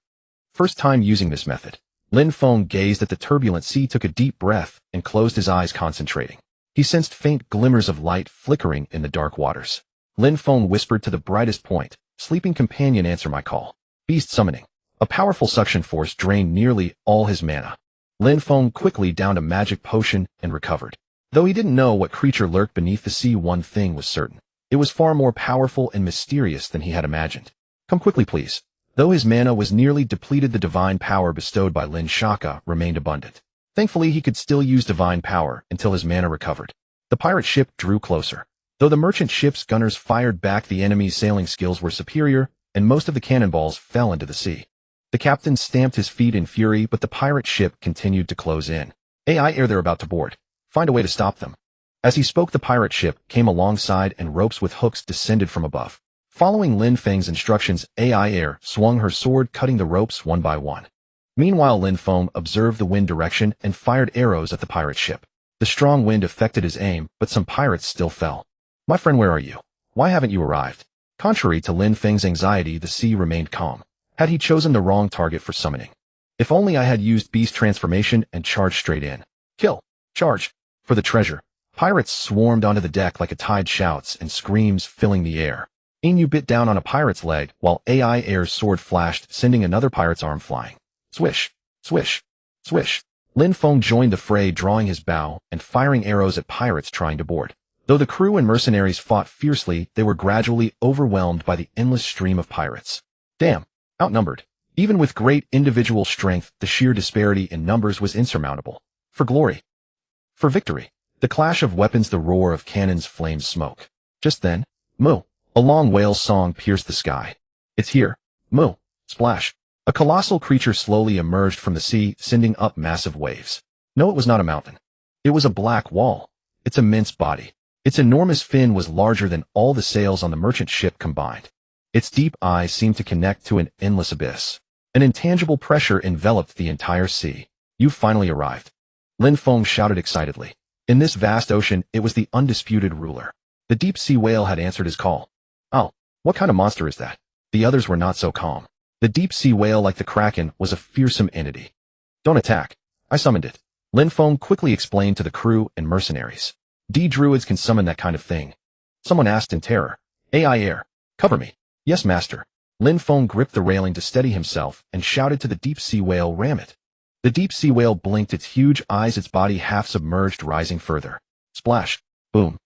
First time using this method. Lin Feng gazed at the turbulent sea, took a deep breath, and closed his eyes, concentrating. He sensed faint glimmers of light flickering in the dark waters. Lin Feng whispered to the brightest point, sleeping companion, answer my call. Beast summoning. A powerful suction force drained nearly all his mana. Lin Feng quickly downed a magic potion and recovered. Though he didn't know what creature lurked beneath the sea, one thing was certain. It was far more powerful and mysterious than he had imagined. Come quickly, please. Though his mana was nearly depleted, the divine power bestowed by Lin Shaka remained abundant. Thankfully, he could still use divine power until his mana recovered. The pirate ship drew closer. Though the merchant ship's gunners fired back, the enemy's sailing skills were superior, and most of the cannonballs fell into the sea. The captain stamped his feet in fury, but the pirate ship continued to close in. AI Air, they're about to board. Find a way to stop them. As he spoke, the pirate ship came alongside and ropes with hooks descended from above. Following Lin Feng's instructions, AI Air swung her sword, cutting the ropes one by one. Meanwhile, Lin Feng observed the wind direction and fired arrows at the pirate ship. The strong wind affected his aim, but some pirates still fell. My friend, where are you? Why haven't you arrived? Contrary to Lin Feng's anxiety, the sea remained calm. Had he chosen the wrong target for summoning? If only I had used beast transformation and charged straight in. Kill! Charge! For the treasure. Pirates swarmed onto the deck like a tide, shouts and screams filling the air. Inu bit down on a pirate's leg, while AI Air's sword flashed, sending another pirate's arm flying. Swish! Swish! Swish! Lin Feng joined the fray, drawing his bow and firing arrows at pirates trying to board. Though the crew and mercenaries fought fiercely, they were gradually overwhelmed by the endless stream of pirates. Damn! Outnumbered. Even with great individual strength, the sheer disparity in numbers was insurmountable. For glory. For victory. The clash of weapons, the roar of cannons, flames, smoke. Just then, moo! A long whale song pierced the sky. It's here. Moo! Splash! A colossal creature slowly emerged from the sea, sending up massive waves. No, it was not a mountain. It was a black wall. Its immense body. Its enormous fin was larger than all the sails on the merchant ship combined. Its deep eyes seemed to connect to an endless abyss. An intangible pressure enveloped the entire sea. You've finally arrived. Lin Feng shouted excitedly. In this vast ocean, it was the undisputed ruler. The deep-sea whale had answered his call. Oh, what kind of monster is that? The others were not so calm. The deep-sea whale, like the kraken, was a fearsome entity. Don't attack. I summoned it. Lin Feng quickly explained to the crew and mercenaries. Druids can summon that kind of thing. Someone asked in terror. AI Air, cover me. Yes, master. Lin Feng gripped the railing to steady himself and shouted to the deep-sea whale, ram it. The deep-sea whale blinked its huge eyes, its body half submerged, rising further. Splash. Boom.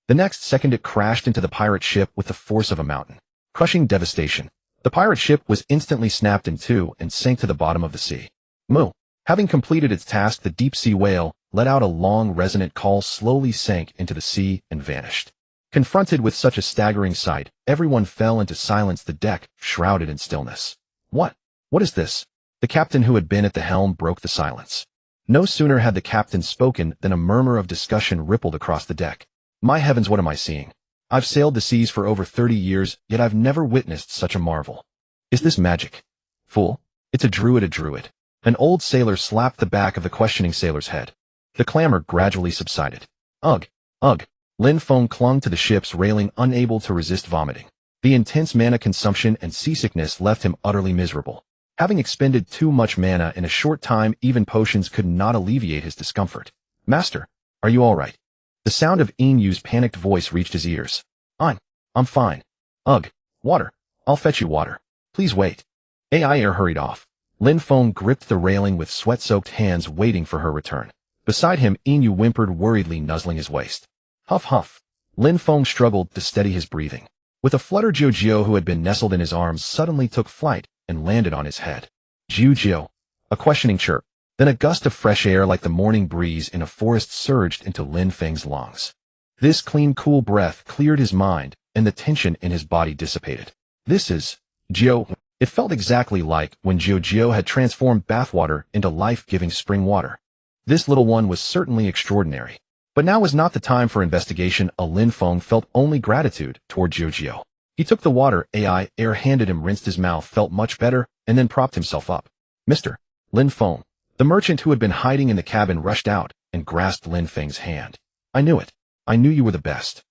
The next second it crashed into the pirate ship with the force of a mountain. Crushing devastation. The pirate ship was instantly snapped in two and sank to the bottom of the sea. Moo. Having completed its task, the deep-sea whale let out a long, resonant call, slowly sank into the sea and vanished. Confronted with such a staggering sight, everyone fell into silence, the deck shrouded in stillness. What? What is this? The captain, who had been at the helm, broke the silence. No sooner had the captain spoken than a murmur of discussion rippled across the deck. My heavens, what am I seeing? I've sailed the seas for over 30 years, yet I've never witnessed such a marvel. Is this magic? Fool. It's a druid, a druid. An old sailor slapped the back of the questioning sailor's head. The clamor gradually subsided. Ugh. Ugh. Lin Feng clung to the ship's railing, unable to resist vomiting. The intense mana consumption and seasickness left him utterly miserable. Having expended too much mana in a short time, even potions could not alleviate his discomfort. Master, are you all right? The sound of Inyu's panicked voice reached his ears. I'm fine. Ugh. Water. I'll fetch you water. Please wait. AI Air hurried off. Lin Feng gripped the railing with sweat-soaked hands, waiting for her return. Beside him, Inyu whimpered worriedly, nuzzling his waist. Huff, huff. Lin Feng struggled to steady his breathing. With a flutter, Jiu, who had been nestled in his arms, suddenly took flight and landed on his head. Jiu. A questioning chirp. Then a gust of fresh air like the morning breeze in a forest surged into Lin Feng's lungs. This clean, cool breath cleared his mind, and the tension in his body dissipated. This is Jiu. It felt exactly like when Jiu had transformed bathwater into life-giving spring water. This little one was certainly extraordinary. But now was not the time for investigation. Lin Feng felt only gratitude toward Jiu. He took the water AI Air handed him, rinsed his mouth, felt much better, and then propped himself up. Mr. Lin Feng. The merchant, who had been hiding in the cabin, rushed out and grasped Lin Feng's hand. I knew it. I knew you were the best.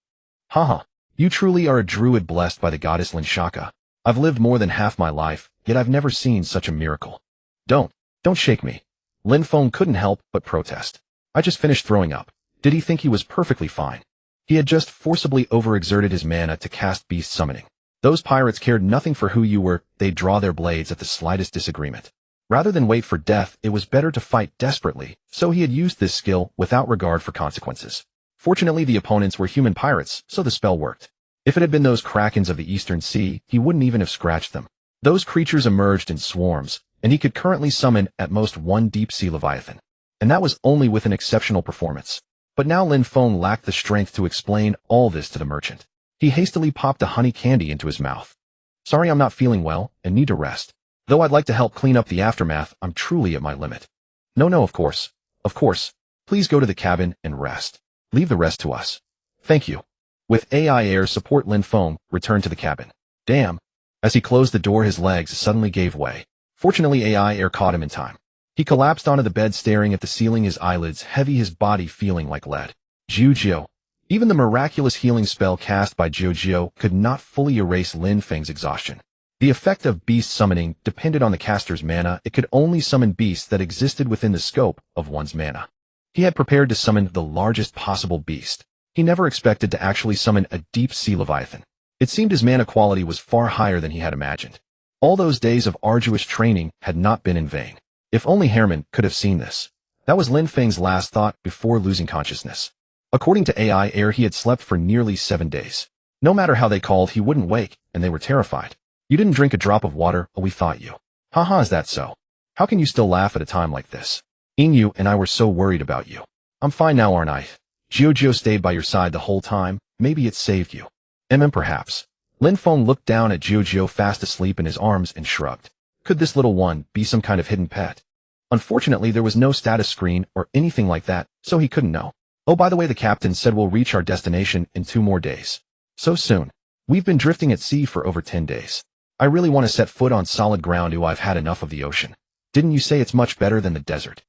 Haha. You truly are a druid blessed by the goddess Lin Shaka. I've lived more than half my life, yet I've never seen such a miracle. Don't shake me. Lin Feng couldn't help but protest. I just finished throwing up. Did he think he was perfectly fine? He had just forcibly overexerted his mana to cast beast summoning. Those pirates cared nothing for who you were. They'd draw their blades at the slightest disagreement. Rather than wait for death, it was better to fight desperately, so he had used this skill without regard for consequences. Fortunately, the opponents were human pirates, so the spell worked. If it had been those krakens of the Eastern Sea, he wouldn't even have scratched them. Those creatures emerged in swarms, and he could currently summon at most one deep-sea leviathan. And that was only with an exceptional performance. But now Lin Feng lacked the strength to explain all this to the merchant. He hastily popped a honey candy into his mouth. Sorry, I'm not feeling well and need to rest. Though I'd like to help clean up the aftermath, I'm truly at my limit. No, of course. Of course. Please go to the cabin and rest. Leave the rest to us. Thank you. With AI air support, Lin Feng returned to the cabin. Damn. As he closed the door, his legs suddenly gave way. Fortunately, AI air caught him in time. He collapsed onto the bed, staring at the ceiling, his eyelids heavy, his body feeling like lead. Jiu. Even the miraculous healing spell cast by Jiu could not fully erase Lin Feng's exhaustion. The effect of beast summoning depended on the caster's mana. It could only summon beasts that existed within the scope of one's mana. He had prepared to summon the largest possible beast. He never expected to actually summon a deep-sea leviathan. It seemed his mana quality was far higher than he had imagined. All those days of arduous training had not been in vain. If only Herman could have seen this. That was Lin Feng's last thought before losing consciousness. According to AI air, he had slept for nearly 7 days. No matter how they called, he wouldn't wake, and they were terrified. You didn't drink a drop of water, we thought you. Haha, is that so? How can you still laugh at a time like this? Inu and I were so worried about you. I'm fine now, aren't I? Jiu stayed by your side the whole time. Maybe it saved you. Perhaps. Lin Feng looked down at Jiu fast asleep in his arms and shrugged. Could this little one be some kind of hidden pet? Unfortunately, there was no status screen or anything like that, so he couldn't know. Oh, by the way, the captain said we'll reach our destination in 2 more days. So soon. We've been drifting at sea for over 10 days. I really want to set foot on solid ground. I've had enough of the ocean. Didn't you say it's much better than the desert?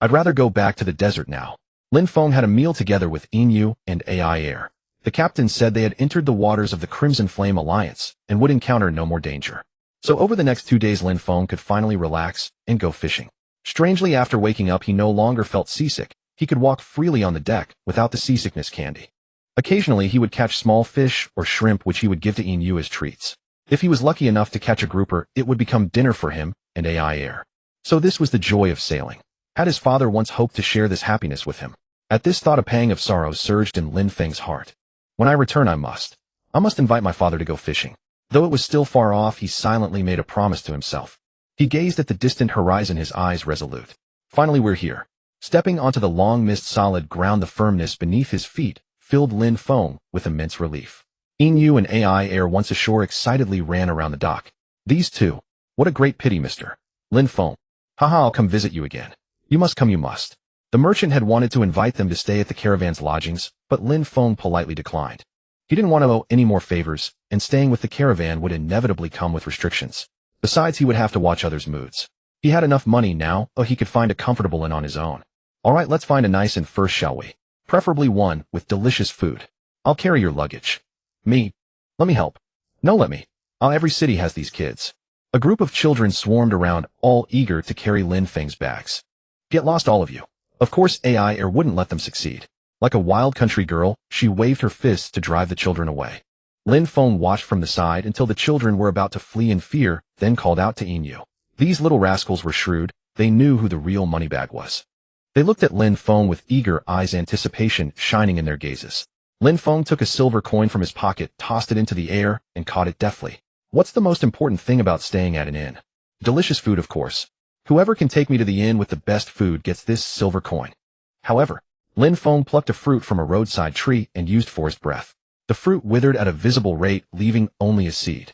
I'd rather go back to the desert now. Lin Feng had a meal together with Inu and AI air. The captain said they had entered the waters of the Crimson Flame Alliance and would encounter no more danger. So over the next 2 days, Lin Feng could finally relax and go fishing. Strangely, after waking up, he no longer felt seasick. He could walk freely on the deck without the seasickness candy. Occasionally, he would catch small fish or shrimp, which he would give to Inu as treats. If he was lucky enough to catch a grouper, it would become dinner for him and AI air. So this was the joy of sailing. Had his father once hoped to share this happiness with him? At this thought, a pang of sorrow surged in Lin Feng's heart. When I return, I must invite my father to go fishing. Though it was still far off, he silently made a promise to himself. He gazed at the distant horizon, his eyes resolute. Finally, we're here. Stepping onto the long mist solid ground, the firmness beneath his feet filled Lin Feng with immense relief. Inu and AI air, once ashore, excitedly ran around the dock. These two. What a great pity, Mr. Lin Feng. Haha, I'll come visit you again. You must come, you must. The merchant had wanted to invite them to stay at the caravan's lodgings, but Lin Feng politely declined. He didn't want to owe any more favors, and staying with the caravan would inevitably come with restrictions. Besides, he would have to watch others' moods. He had enough money now, he could find a comfortable inn on his own. Alright, let's find a nice inn first, shall we? Preferably one with delicious food. I'll carry your luggage. Me? Let me help. No, let me. Every city has these kids. A group of children swarmed around, all eager to carry Lin Feng's bags. Get lost, all of you. Of course, AI air wouldn't let them succeed. Like a wild country girl, she waved her fists to drive the children away. Lin Feng watched from the side until the children were about to flee in fear, then called out to Inu. These little rascals were shrewd. They knew who the real moneybag was. They looked at Lin Feng with eager eyes, anticipation shining in their gazes. Lin Feng took a silver coin from his pocket, tossed it into the air, and caught it deftly. What's the most important thing about staying at an inn? Delicious food, of course. Whoever can take me to the inn with the best food gets this silver coin. However, Lin Feng plucked a fruit from a roadside tree and used forced breath. The fruit withered at a visible rate, leaving only a seed.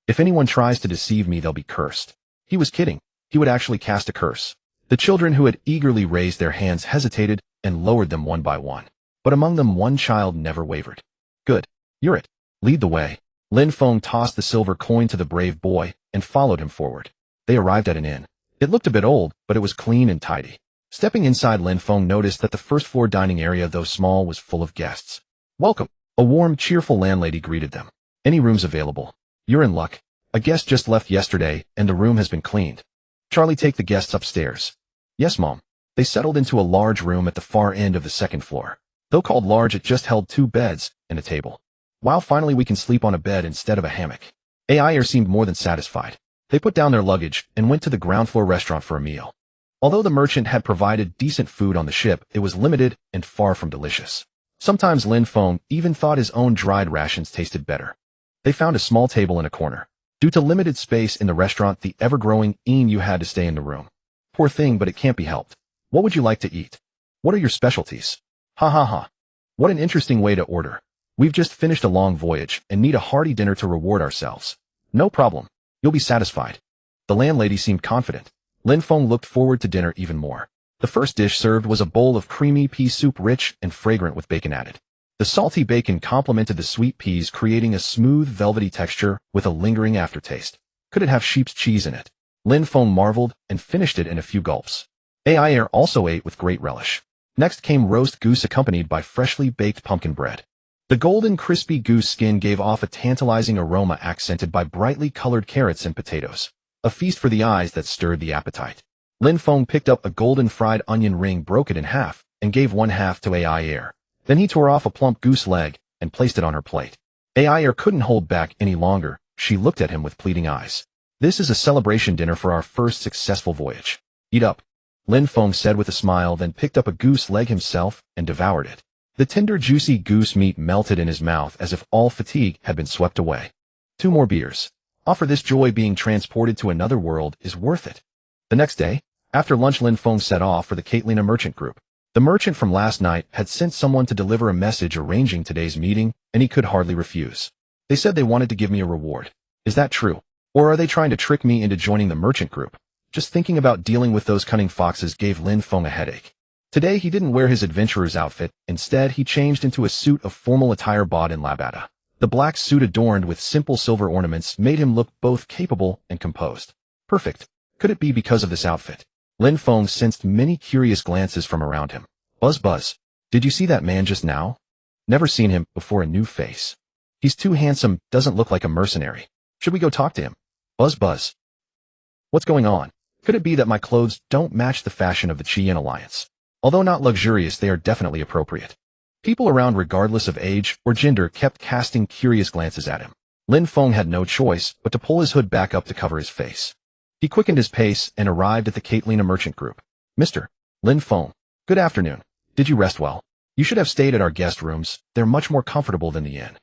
If anyone tries to deceive me, they'll be cursed. He was kidding. He would actually cast a curse. The children who had eagerly raised their hands hesitated and lowered them one by one. But among them, one child never wavered. Good. You're it. Lead the way. Lin Feng tossed the silver coin to the brave boy and followed him forward. They arrived at an inn. It looked a bit old, but it was clean and tidy. Stepping inside, Lin Feng noticed that the first-floor dining area, though small, was full of guests. Welcome. A warm, cheerful landlady greeted them. Any rooms available? You're in luck. A guest just left yesterday, and the room has been cleaned. Charlie, take the guests upstairs. Yes, Mom. They settled into a large room at the far end of the second floor. Though called large, it just held 2 beds and a table. Wow, finally we can sleep on a bed instead of a hammock. AI air seemed more than satisfied. They put down their luggage and went to the ground floor restaurant for a meal. Although the merchant had provided decent food on the ship, it was limited and far from delicious. Sometimes Lin Feng even thought his own dried rations tasted better. They found a small table in a corner. Due to limited space in the restaurant, the ever-growing Inu had to stay in the room. Poor thing, but it can't be helped. What would you like to eat? What are your specialties? Ha ha ha. What an interesting way to order. We've just finished a long voyage and need a hearty dinner to reward ourselves. No problem. You'll be satisfied. The landlady seemed confident. Lin Feng looked forward to dinner even more. The first dish served was a bowl of creamy pea soup, rich and fragrant with bacon added. The salty bacon complemented the sweet peas, creating a smooth, velvety texture with a lingering aftertaste. Could it have sheep's cheese in it? Lin Feng marveled and finished it in a few gulps. Ai also ate with great relish. Next came roast goose accompanied by freshly baked pumpkin bread. The golden, crispy goose skin gave off a tantalizing aroma accented by brightly colored carrots and potatoes. A feast for the eyes that stirred the appetite. Lin Feng picked up a golden fried onion ring, broke it in half, and gave one half to Ai. Then he tore off a plump goose leg and placed it on her plate. Ai couldn't hold back any longer. She looked at him with pleading eyes. This is a celebration dinner for our first successful voyage. Eat up, Lin Feng said with a smile, then picked up a goose leg himself and devoured it. The tender, juicy goose meat melted in his mouth as if all fatigue had been swept away. 2 more beers. Offer this joy, being transported to another world is worth it. The next day, after lunch, Lin Feng set off for the Caitlina merchant group. The merchant from last night had sent someone to deliver a message arranging today's meeting, and he could hardly refuse. They said they wanted to give me a reward. Is that true? Or are they trying to trick me into joining the merchant group? Just thinking about dealing with those cunning foxes gave Lin Feng a headache. Today he didn't wear his adventurer's outfit. Instead, he changed into a suit of formal attire bought in Labada. The black suit, adorned with simple silver ornaments, made him look both capable and composed. Perfect. Could it be because of this outfit? Lin Feng sensed many curious glances from around him. Buzz buzz. Did you see that man just now? Never seen him before. A new face. He's too handsome, doesn't look like a mercenary. Should we go talk to him? Buzz buzz. What's going on? Could it be that my clothes don't match the fashion of the Qian Alliance? Although not luxurious, they are definitely appropriate. People around, regardless of age or gender, kept casting curious glances at him. Lin Feng had no choice but to pull his hood back up to cover his face. He quickened his pace and arrived at the Caitlina merchant group. Mr. Lin Feng. Good afternoon. Did you rest well? You should have stayed at our guest rooms. They're much more comfortable than the inn.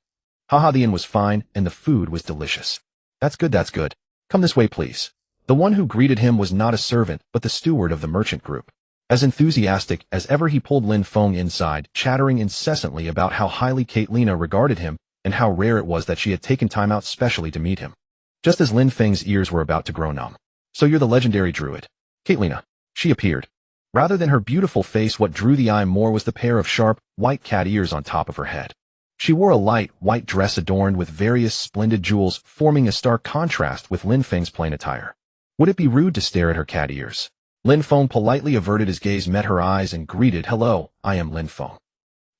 Haha, the inn was fine and the food was delicious. That's good, that's good. Come this way, please. The one who greeted him was not a servant, but the steward of the merchant group. As enthusiastic as ever, he pulled Lin Feng inside, chattering incessantly about how highly Caitlina regarded him and how rare it was that she had taken time out specially to meet him. Just as Lin Feng's ears were about to grow numb. So you're the legendary Druid. Caitlina. She appeared. Rather than her beautiful face, what drew the eye more was the pair of sharp, white cat ears on top of her head. She wore a light, white dress adorned with various splendid jewels, forming a stark contrast with Lin Feng's plain attire. Would it be rude to stare at her cat ears? Lin Feng politely averted his gaze, met her eyes, and greeted, "Hello, I am Lin Feng."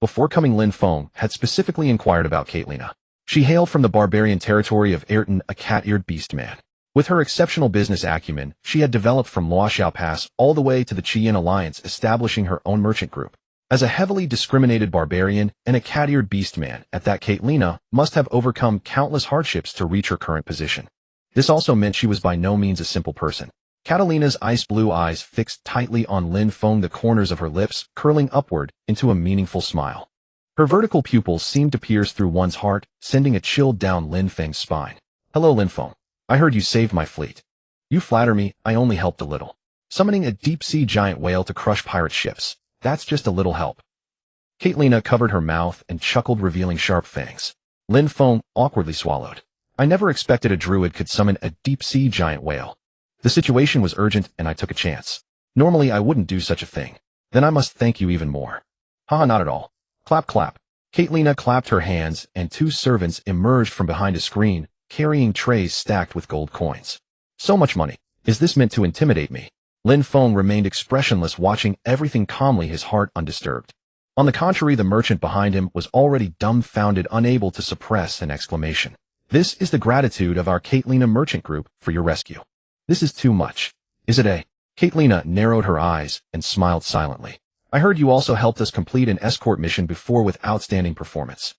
Before coming, Lin Feng had specifically inquired about Caitlina. She hailed from the barbarian territory of Ayrton, a cat-eared beast man. With her exceptional business acumen, she had developed from Luoxiao Pass all the way to the Qian Alliance, establishing her own merchant group. As a heavily discriminated barbarian and a cat-eared beast man, at that Caitlina must have overcome countless hardships to reach her current position. This also meant she was by no means a simple person. Catalina's ice blue eyes fixed tightly on Lin Feng, the corners of her lips curling upward into a meaningful smile. Her vertical pupils seemed to pierce through one's heart, sending a chill down Lin Feng's spine. "Hello, Lin Feng. I heard you saved my fleet." "You flatter me, I only helped a little. Summoning a deep-sea giant whale to crush pirate ships. That's just a little help." Caitlina covered her mouth and chuckled, revealing sharp fangs. Lin Feng awkwardly swallowed. "I never expected a druid could summon a deep-sea giant whale. The situation was urgent and I took a chance. Normally I wouldn't do such a thing. Then I must thank you even more." "Haha, not at all. Clap clap." Caitlina clapped her hands and 2 servants emerged from behind a screen, carrying trays stacked with gold coins. "So much money. Is this meant to intimidate me?" Lin Feng remained expressionless, watching everything calmly, his heart undisturbed. On the contrary, the merchant behind him was already dumbfounded, unable to suppress an exclamation. "This is the gratitude of our Caitlina merchant group for your rescue. This is too much. Is it a?" Caitlina narrowed her eyes and smiled silently. "I heard you also helped us complete an escort mission before with outstanding performance.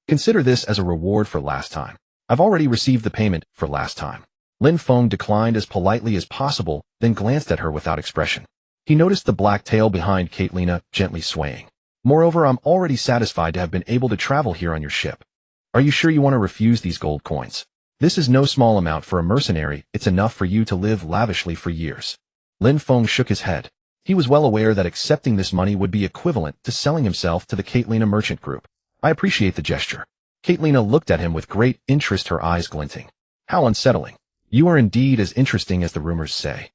Consider this as a reward for last time." "I've already received the payment for last time." Lin Feng declined as politely as possible, then glanced at her without expression. He noticed the black tail behind Caitlina gently swaying. "Moreover, I'm already satisfied to have been able to travel here on your ship. Are you sure you want to refuse these gold coins? This is no small amount for a mercenary. It's enough for you to live lavishly for years." Lin Feng shook his head. He was well aware that accepting this money would be equivalent to selling himself to the Caitlina merchant group. "I appreciate the gesture." Caitlina looked at him with great interest, her eyes glinting. "How unsettling. You are indeed as interesting as the rumors say."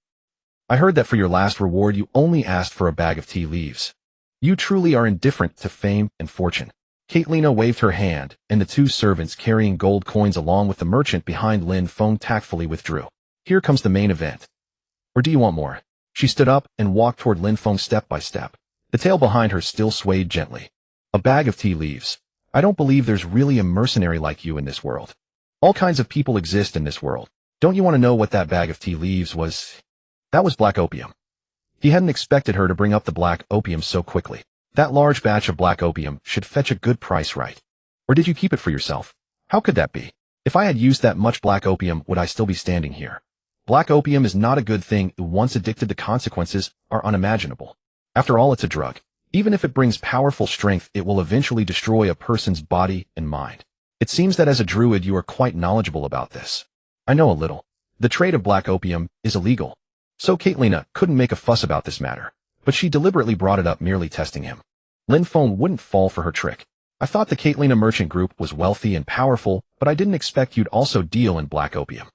I heard that for your last reward you only asked for a bag of tea leaves. You truly are indifferent to fame and fortune. Caitlina waved her hand, and the two servants carrying gold coins along with the merchant behind Lin Feng tactfully withdrew. Here comes the main event. Or do you want more? She stood up and walked toward Lin Feng step by step. The tail behind her still swayed gently. A bag of tea leaves. I don't believe there's really a mercenary like you in this world. All kinds of people exist in this world. Don't you want to know what that bag of tea leaves was? That was black opium. He hadn't expected her to bring up the black opium so quickly. That large batch of black opium should fetch a good price, right? Or did you keep it for yourself? How could that be? If I had used that much black opium, would I still be standing here? Black opium is not a good thing. Once addicted, the consequences are unimaginable. After all, it's a drug. Even if it brings powerful strength, it will eventually destroy a person's body and mind. It seems that as a druid you are quite knowledgeable about this. I know a little. The trade of black opium is illegal. So Caitlina couldn't make a fuss about this matter, but she deliberately brought it up, merely testing him. Lin Feng wouldn't fall for her trick. I thought the Caitlina merchant group was wealthy and powerful, but I didn't expect you'd also deal in black opium.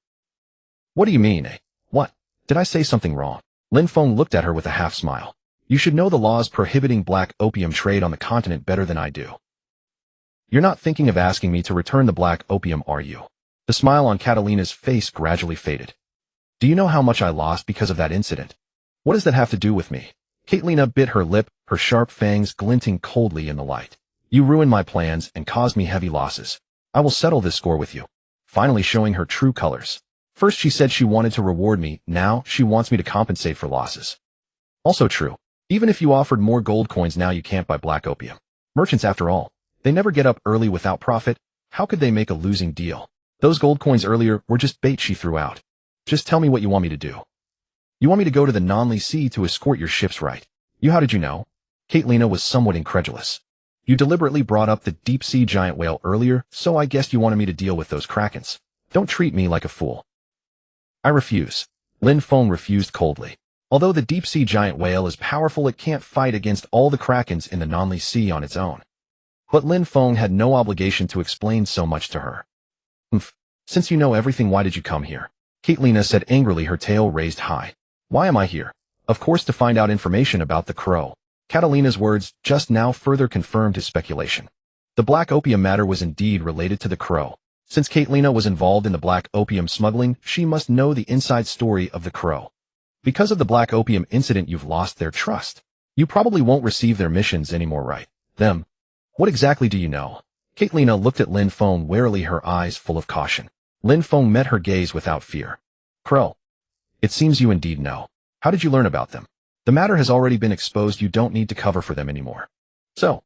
What do you mean, eh? What? Did I say something wrong? Lin Feng looked at her with a half smile. You should know the laws prohibiting black opium trade on the continent better than I do. You're not thinking of asking me to return the black opium, are you? The smile on Catalina's face gradually faded. Do you know how much I lost because of that incident? What does that have to do with me? Caitlina bit her lip, her sharp fangs glinting coldly in the light. You ruined my plans and caused me heavy losses. I will settle this score with you. Finally showing her true colors. First she said she wanted to reward me, now she wants me to compensate for losses. Also true. Even if you offered more gold coins now you can't buy black opium. Merchants, after all, they never get up early without profit. How could they make a losing deal? Those gold coins earlier were just bait she threw out. Just tell me what you want me to do. You want me to go to the Nanli Sea to escort your ships, right? How did you know? Caitlina was somewhat incredulous. You deliberately brought up the deep-sea giant whale earlier, so I guessed you wanted me to deal with those krakens. Don't treat me like a fool. I refuse. Lin Feng refused coldly. Although the deep-sea giant whale is powerful, it can't fight against all the krakens in the Nanli Sea on its own. But Lin Feng had no obligation to explain so much to her. Since you know everything, why did you come here? Caitlina said angrily, her tail raised high. Why am I here? Of course, to find out information about the crow. Catalina's words just now further confirmed his speculation. The black opium matter was indeed related to the crow. Since Caitlina was involved in the black opium smuggling, she must know the inside story of the crow. Because of the black opium incident, you've lost their trust. You probably won't receive their missions anymore, right? Them. What exactly do you know? Caitlina looked at Lin Feng warily, her eyes full of caution. Lin Feng met her gaze without fear. Crow. It seems you indeed know. How did you learn about them? The matter has already been exposed, you don't need to cover for them anymore. So,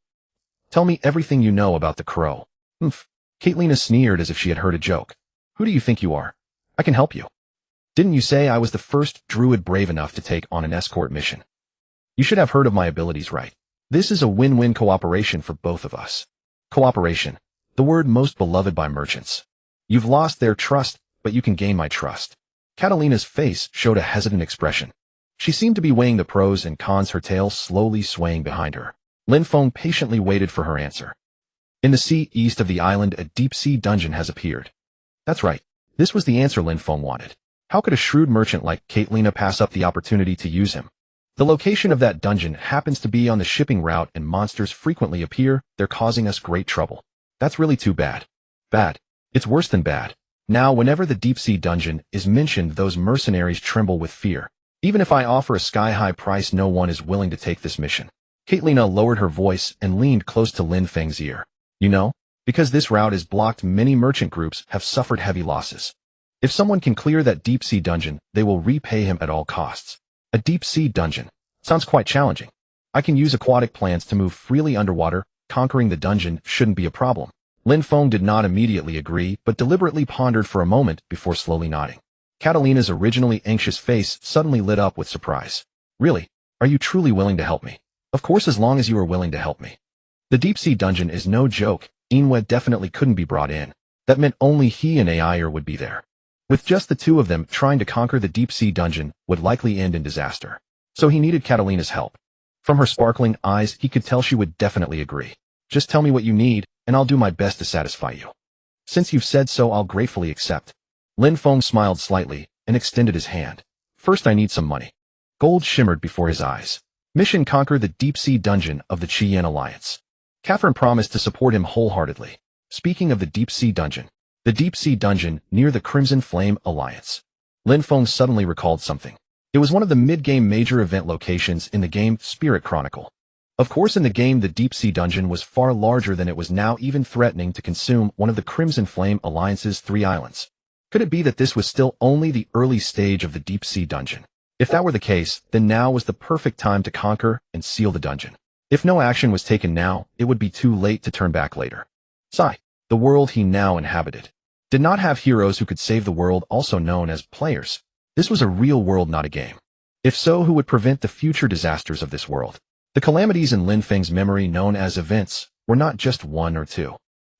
tell me everything you know about the crow. Caitlina sneered as if she had heard a joke. Who do you think you are? I can help you. Didn't you say I was the first druid brave enough to take on an escort mission? You should have heard of my abilities, right? This is a win-win cooperation for both of us. Cooperation, the word most beloved by merchants. You've lost their trust, but you can gain my trust. Catalina's face showed a hesitant expression. She seemed to be weighing the pros and cons, her tail slowly swaying behind her. Lin Feng patiently waited for her answer. In the sea east of the island, a deep-sea dungeon has appeared. That's right. This was the answer Lin Feng wanted. How could a shrewd merchant like Caitlina pass up the opportunity to use him? The location of that dungeon happens to be on the shipping route, and monsters frequently appear. They're causing us great trouble. That's really too bad. Bad. It's worse than bad. Now, whenever the deep-sea dungeon is mentioned, those mercenaries tremble with fear. Even if I offer a sky-high price, no one is willing to take this mission. Caitlina lowered her voice and leaned close to Lin Feng's ear. You know, because this route is blocked, many merchant groups have suffered heavy losses. If someone can clear that deep-sea dungeon, they will repay him at all costs. A deep-sea dungeon. Sounds quite challenging. I can use aquatic plants to move freely underwater. Conquering the dungeon shouldn't be a problem. Lin Feng did not immediately agree, but deliberately pondered for a moment before slowly nodding. Catalina's originally anxious face suddenly lit up with surprise. Really? Are you truly willing to help me? Of course, as long as you are willing to help me. The deep-sea dungeon is no joke. Inwe definitely couldn't be brought in. That meant only he and Ayer would be there. With just the two of them, trying to conquer the deep-sea dungeon would likely end in disaster. So he needed Catalina's help. From her sparkling eyes, he could tell she would definitely agree. Just tell me what you need, and I'll do my best to satisfy you. Since you've said so, I'll gratefully accept. Lin Feng smiled slightly and extended his hand. First, I need some money. Gold shimmered before his eyes. Mission: conquer the deep-sea dungeon of the Qian Alliance. Catherine promised to support him wholeheartedly. Speaking of the deep-sea dungeon near the Crimson Flame Alliance. Lin Feng suddenly recalled something. It was one of the mid-game major event locations in the game Spirit Chronicle. Of course, in the game, the deep-sea dungeon was far larger than it was now, even threatening to consume one of the Crimson Flame Alliance's 3 islands. Could it be that this was still only the early stage of the deep-sea dungeon? If that were the case, then now was the perfect time to conquer and seal the dungeon. If no action was taken now, it would be too late to turn back later. Sigh. The world he now inhabited did not have heroes who could save the world, also known as players. This was a real world, not a game. If so, who would prevent the future disasters of this world? The calamities in Lin Feng's memory, known as events, were not just 1 or 2.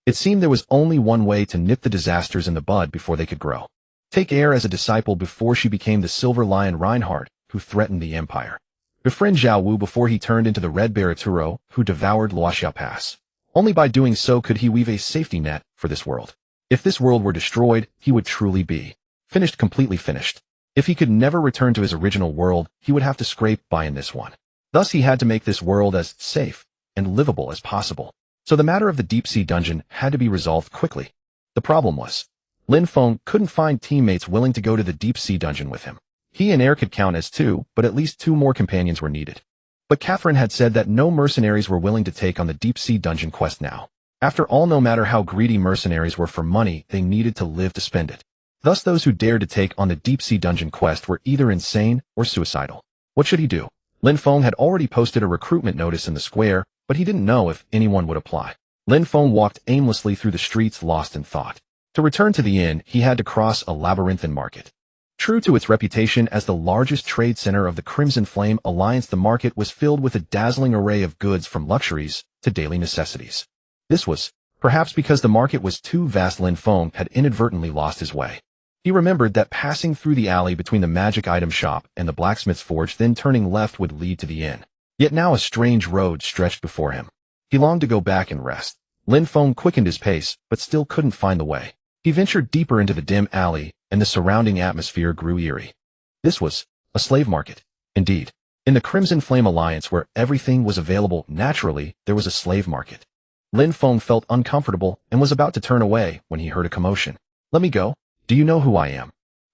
It seemed there was only one way to nip the disasters in the bud before they could grow. Take air as a disciple before she became the Silver Lion Reinhardt, who threatened the Empire. Befriend Zhao Wu before he turned into the Red Baraturo, who devoured Luoxia Pass. Only by doing so could he weave a safety net for this world. If this world were destroyed, he would truly be finished, completely finished. If he could never return to his original world, he would have to scrape by in this one. Thus he had to make this world as safe and livable as possible. So the matter of the deep-sea dungeon had to be resolved quickly. The problem was, Lin Feng couldn't find teammates willing to go to the deep-sea dungeon with him. He and Air could count as 2, but at least 2 more companions were needed. But Catherine had said that no mercenaries were willing to take on the deep-sea dungeon quest now. After all, no matter how greedy mercenaries were for money, they needed to live to spend it. Thus those who dared to take on the deep-sea dungeon quest were either insane or suicidal. What should he do? Lin Feng had already posted a recruitment notice in the square, but he didn't know if anyone would apply. Lin Feng walked aimlessly through the streets, lost in thought. To return to the inn, he had to cross a labyrinthine market. True to its reputation as the largest trade center of the Crimson Flame Alliance, the market was filled with a dazzling array of goods from luxuries to daily necessities. This was, perhaps because the market was too vast, Lin Feng had inadvertently lost his way. He remembered that passing through the alley between the magic item shop and the blacksmith's forge, then turning left, would lead to the inn. Yet now a strange road stretched before him. He longed to go back and rest. Lin Feng quickened his pace, but still couldn't find the way. He ventured deeper into the dim alley, and the surrounding atmosphere grew eerie. This was a slave market. Indeed, in the Crimson Flame Alliance, where everything was available naturally, there was a slave market. Lin Feng felt uncomfortable and was about to turn away when he heard a commotion. Let me go. Do you know who I am?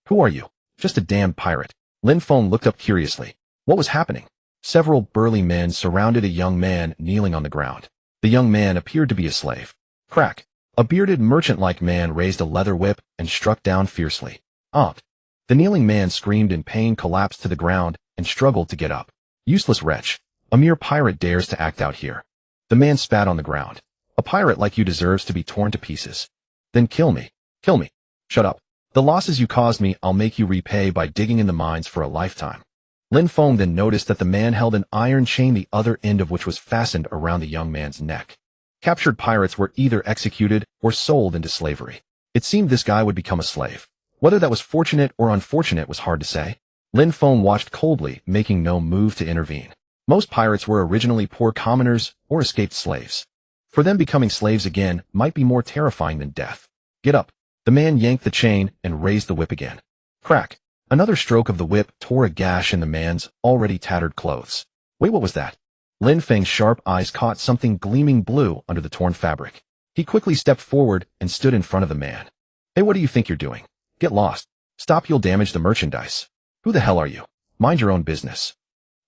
Who are you? Just a damned pirate. Lin Feng looked up curiously. What was happening? Several burly men surrounded a young man kneeling on the ground. The young man appeared to be a slave. Crack. A bearded merchant-like man raised a leather whip and struck down fiercely. Up. The kneeling man screamed in pain, collapsed to the ground, and struggled to get up. Useless wretch. A mere pirate dares to act out here. The man spat on the ground. A pirate like you deserves to be torn to pieces. Then kill me. Kill me. Shut up. The losses you caused me, I'll make you repay by digging in the mines for a lifetime. Lin Feng then noticed that the man held an iron chain, the other end of which was fastened around the young man's neck. Captured pirates were either executed or sold into slavery. It seemed this guy would become a slave. Whether that was fortunate or unfortunate was hard to say. Lin Feng watched coldly, making no move to intervene. Most pirates were originally poor commoners or escaped slaves. For them, becoming slaves again might be more terrifying than death. Get up. The man yanked the chain and raised the whip again. Crack. Another stroke of the whip tore a gash in the man's already tattered clothes. Wait, what was that? Lin Feng's sharp eyes caught something gleaming blue under the torn fabric. He quickly stepped forward and stood in front of the man. Hey, what do you think you're doing? Get lost. Stop, you'll damage the merchandise. Who the hell are you? Mind your own business.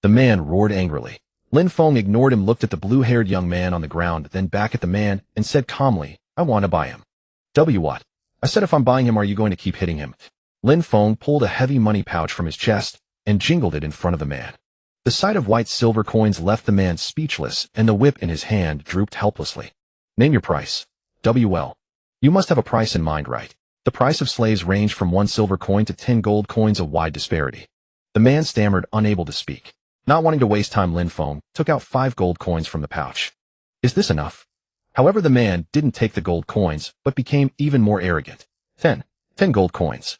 The man roared angrily. Lin Feng ignored him, looked at the blue-haired young man on the ground, then back at the man, and said calmly, I want to buy him. What? I said if I'm buying him, are you going to keep hitting him? Lin Feng pulled a heavy money pouch from his chest and jingled it in front of the man. The sight of white silver coins left the man speechless, and the whip in his hand drooped helplessly. Name your price. You must have a price in mind, right? The price of slaves ranged from 1 silver coin to 10 gold coins, a wide disparity. The man stammered, unable to speak. Not wanting to waste time, Lin Feng took out 5 gold coins from the pouch. Is this enough? However, the man didn't take the gold coins, but became even more arrogant. 10 gold coins.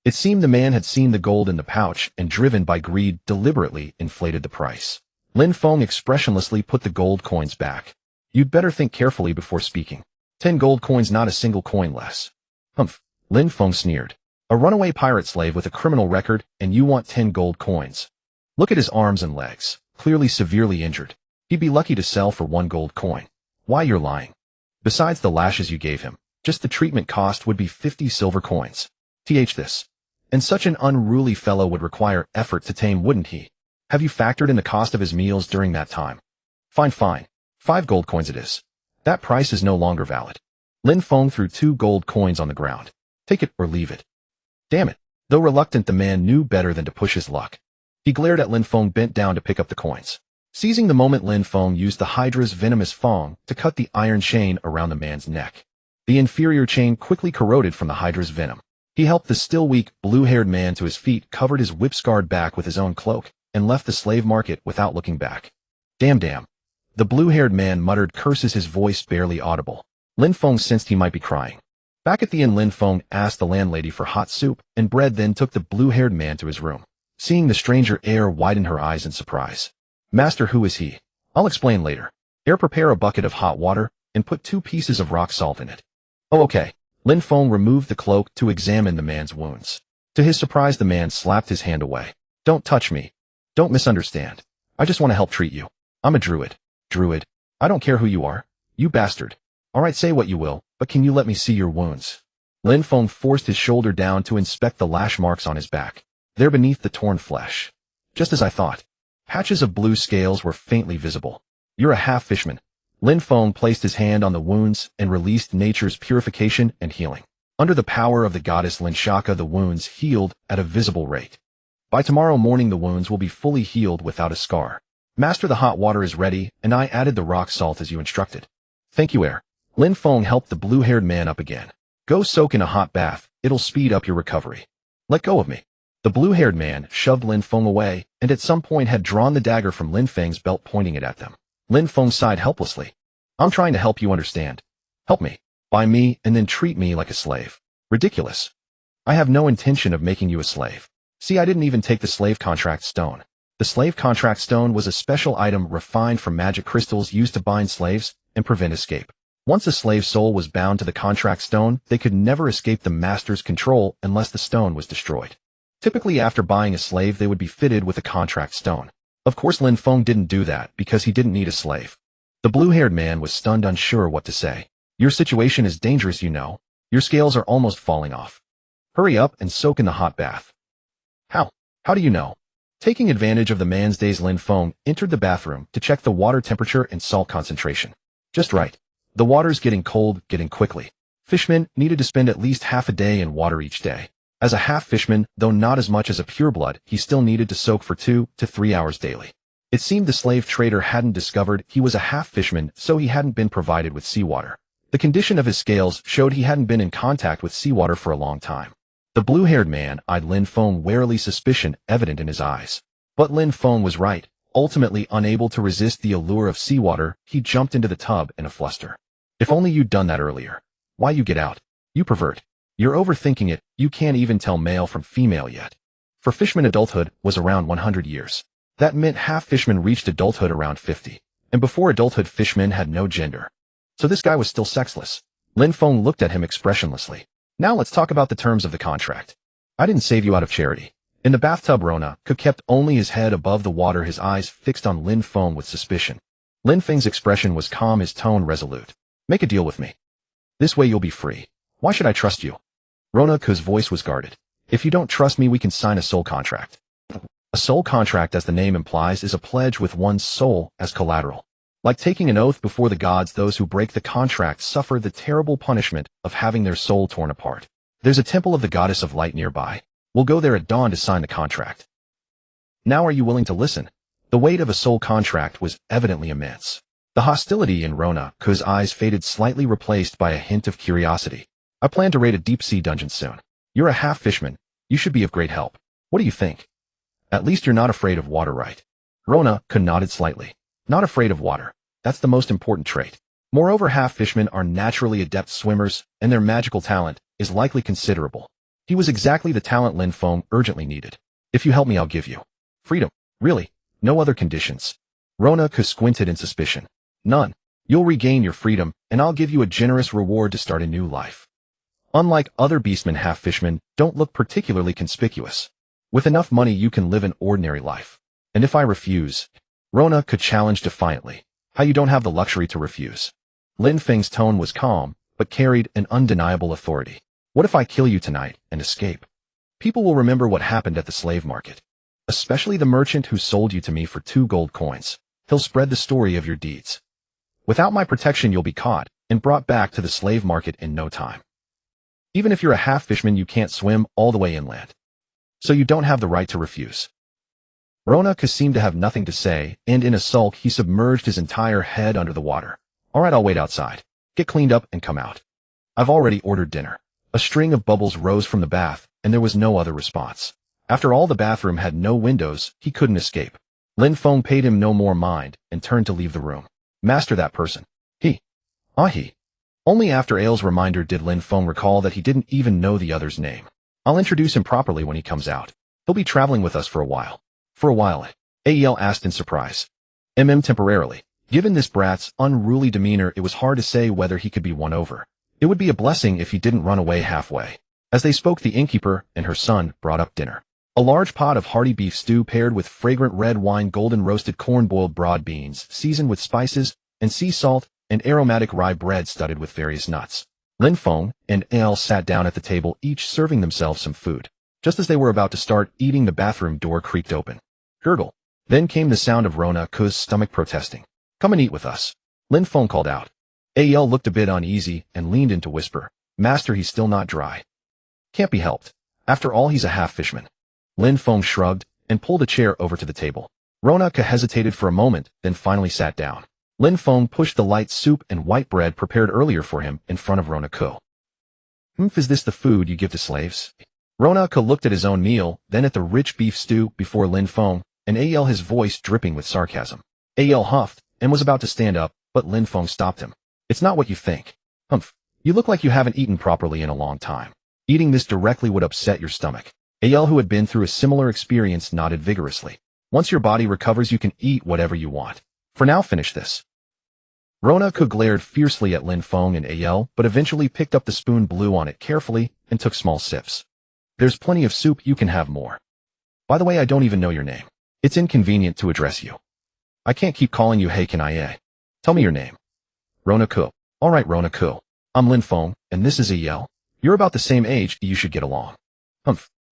It seemed the man had seen the gold in the pouch and, driven by greed, deliberately inflated the price. Lin Feng expressionlessly put the gold coins back. You'd better think carefully before speaking. 10 gold coins, not a single coin less. Humph. Lin Feng sneered. A runaway pirate slave with a criminal record, and you want 10 gold coins. Look at his arms and legs, clearly severely injured. He'd be lucky to sell for 1 gold coin. Why, you're lying. Besides the lashes you gave him, just the treatment cost would be 50 silver coins. This. And such an unruly fellow would require effort to tame, wouldn't he? Have you factored in the cost of his meals during that time? Fine. 5 gold coins it is. That price is no longer valid. Lin Feng threw 2 gold coins on the ground. Take it or leave it. Damn it. Though reluctant, the man knew better than to push his luck. He glared at Lin Feng, bent down to pick up the coins. Seizing the moment, Lin Feng used the Hydra's venomous fang to cut the iron chain around the man's neck. The inferior chain quickly corroded from the Hydra's venom. He helped the still weak, blue-haired man to his feet, covered his whip-scarred back with his own cloak, and left the slave market without looking back. Damn. The blue-haired man muttered curses, his voice barely audible. Lin Feng sensed he might be crying. Back at the inn, Lin Feng asked the landlady for hot soup and bread, then took the blue-haired man to his room. Seeing the stranger, Air widened her eyes in surprise. Master, who is he? I'll explain later. Air, prepare a bucket of hot water and put 2 pieces of rock salt in it. Oh, okay. Lin Feng removed the cloak to examine the man's wounds. To his surprise, the man slapped his hand away. Don't touch me. Don't misunderstand. I just want to help treat you. I'm a druid. Druid? I don't care who you are. You bastard. Alright, say what you will, but can you let me see your wounds? Lin Feng forced his shoulder down to inspect the lash marks on his back. There beneath the torn flesh. Just as I thought. Patches of blue scales were faintly visible. You're a half-fishman. Lin Feng placed his hand on the wounds and released nature's purification and healing. Under the power of the goddess Lin Shaka, the wounds healed at a visible rate. By tomorrow morning, the wounds will be fully healed without a scar. Master, the hot water is ready, and I added the rock salt as you instructed. Thank you, Air. Lin Feng helped the blue-haired man up again. Go soak in a hot bath. It'll speed up your recovery. Let go of me. The blue-haired man shoved Lin Feng away, and at some point had drawn the dagger from Lin Feng's belt, pointing it at them. Lin Feng sighed helplessly. I'm trying to help you understand. Help me. Buy me and then treat me like a slave. Ridiculous. I have no intention of making you a slave. See, I didn't even take the slave contract stone. The slave contract stone was a special item refined from magic crystals used to bind slaves and prevent escape. Once a slave's soul was bound to the contract stone, they could never escape the master's control unless the stone was destroyed. Typically, after buying a slave, they would be fitted with a contract stone. Of course, Lin Feng didn't do that because he didn't need a slave. The blue-haired man was stunned, unsure what to say. Your situation is dangerous, you know. Your scales are almost falling off. Hurry up and soak in the hot bath. How? How do you know? Taking advantage of the man's daze, Lin Feng entered the bathroom to check the water temperature and salt concentration. Just right. The water's getting cold, getting quickly. Fishmen needed to spend at least half a day in water each day. As a half-fishman, though not as much as a pureblood, he still needed to soak for 2 to 3 hours daily. It seemed the slave trader hadn't discovered he was a half-fishman, so he hadn't been provided with seawater. The condition of his scales showed he hadn't been in contact with seawater for a long time. The blue-haired man eyed Lin Feng warily, suspicion evident in his eyes. But Lin Feng was right. Ultimately unable to resist the allure of seawater, he jumped into the tub in a fluster. If only you'd done that earlier. Why, you get out. You pervert. You're overthinking it. You can't even tell male from female yet. For fishmen, adulthood was around 100 years. That meant half-fishmen reached adulthood around 50. And before adulthood, fishmen had no gender. So this guy was still sexless. Lin Feng looked at him expressionlessly. Now let's talk about the terms of the contract. I didn't save you out of charity. In the bathtub, Rona kept only his head above the water, his eyes fixed on Lin Feng with suspicion. Lin Feng's expression was calm, his tone resolute. Make a deal with me. This way you'll be free. Why should I trust you? Rona's voice was guarded. If you don't trust me, we can sign a soul contract. A soul contract, as the name implies, is a pledge with one's soul as collateral. Like taking an oath before the gods, those who break the contract suffer the terrible punishment of having their soul torn apart. There's a temple of the goddess of light nearby. We'll go there at dawn to sign the contract. Now are you willing to listen? The weight of a soul contract was evidently immense. The hostility in Rona's eyes faded slightly, replaced by a hint of curiosity. I plan to raid a deep-sea dungeon soon. You're a half-fishman. You should be of great help. What do you think? At least you're not afraid of water, right? Rona nodded slightly. Not afraid of water. That's the most important trait. Moreover, half-fishmen are naturally adept swimmers, and their magical talent is likely considerable. He was exactly the talent Lin Feng urgently needed. If you help me, I'll give you freedom. Really? No other conditions? Rona squinted in suspicion. None. You'll regain your freedom, and I'll give you a generous reward to start a new life. Unlike other beastmen, half-fishmen don't look particularly conspicuous. With enough money, you can live an ordinary life. And if I refuse? Rona could challenge defiantly. How you don't have the luxury to refuse? Lin Feng's tone was calm, but carried an undeniable authority. What if I kill you tonight and escape? People will remember what happened at the slave market. Especially the merchant who sold you to me for 2 gold coins. He'll spread the story of your deeds. Without my protection, you'll be caught and brought back to the slave market in no time. Even if you're a half-fishman, you can't swim all the way inland. So you don't have the right to refuse. Rona seemed to have nothing to say, and in a sulk he submerged his entire head under the water. All right, I'll wait outside. Get cleaned up and come out. I've already ordered dinner. A string of bubbles rose from the bath, and there was no other response. After all, the bathroom had no windows, he couldn't escape. Lin Feng paid him no more mind and turned to leave the room. Master, that person. He. He. Only after Aile's reminder did Lin Feng recall that he didn't even know the other's name. I'll introduce him properly when he comes out. He'll be traveling with us for a while. For a while, Aile asked in surprise. Temporarily. Given this brat's unruly demeanor, it was hard to say whether he could be won over. It would be a blessing if he didn't run away halfway. As they spoke, the innkeeper and her son brought up dinner. A large pot of hearty beef stew paired with fragrant red wine, golden roasted corn, boiled broad beans, seasoned with spices and sea salt, and aromatic rye bread studded with various nuts. Lin Feng and Aile sat down at the table, each serving themselves some food. Just as they were about to start eating, the bathroom door creaked open. Gurgle. Then came the sound of Rona's stomach protesting. Come and eat with us. Lin Feng called out. Aile looked a bit uneasy and leaned in to whisper. Master, he's still not dry. Can't be helped. After all, he's a half-fishman. Lin Feng shrugged and pulled a chair over to the table. Rona hesitated for a moment, then finally sat down. Lin Feng pushed the light soup and white bread prepared earlier for him in front of Rona. Is this the food you give to slaves? Rona looked at his own meal, then at the rich beef stew before Lin Feng, and Aile, his voice dripping with sarcasm. Aile huffed and was about to stand up, but Lin Feng stopped him. It's not what you think. You look like you haven't eaten properly in a long time. Eating this directly would upset your stomach. Aile, who had been through a similar experience, nodded vigorously. Once your body recovers, you can eat whatever you want. For now, finish this. Rona glared fiercely at Lin Feng and Aile, but eventually picked up the spoon, blew on it carefully, and took small sips. There's plenty of soup, you can have more. By the way, I don't even know your name. It's inconvenient to address you. I can't keep calling you hey, can I? Tell me your name. Rona. All right, Rona. I'm Lin Feng, and this is Aile. You're about the same age, you should get along.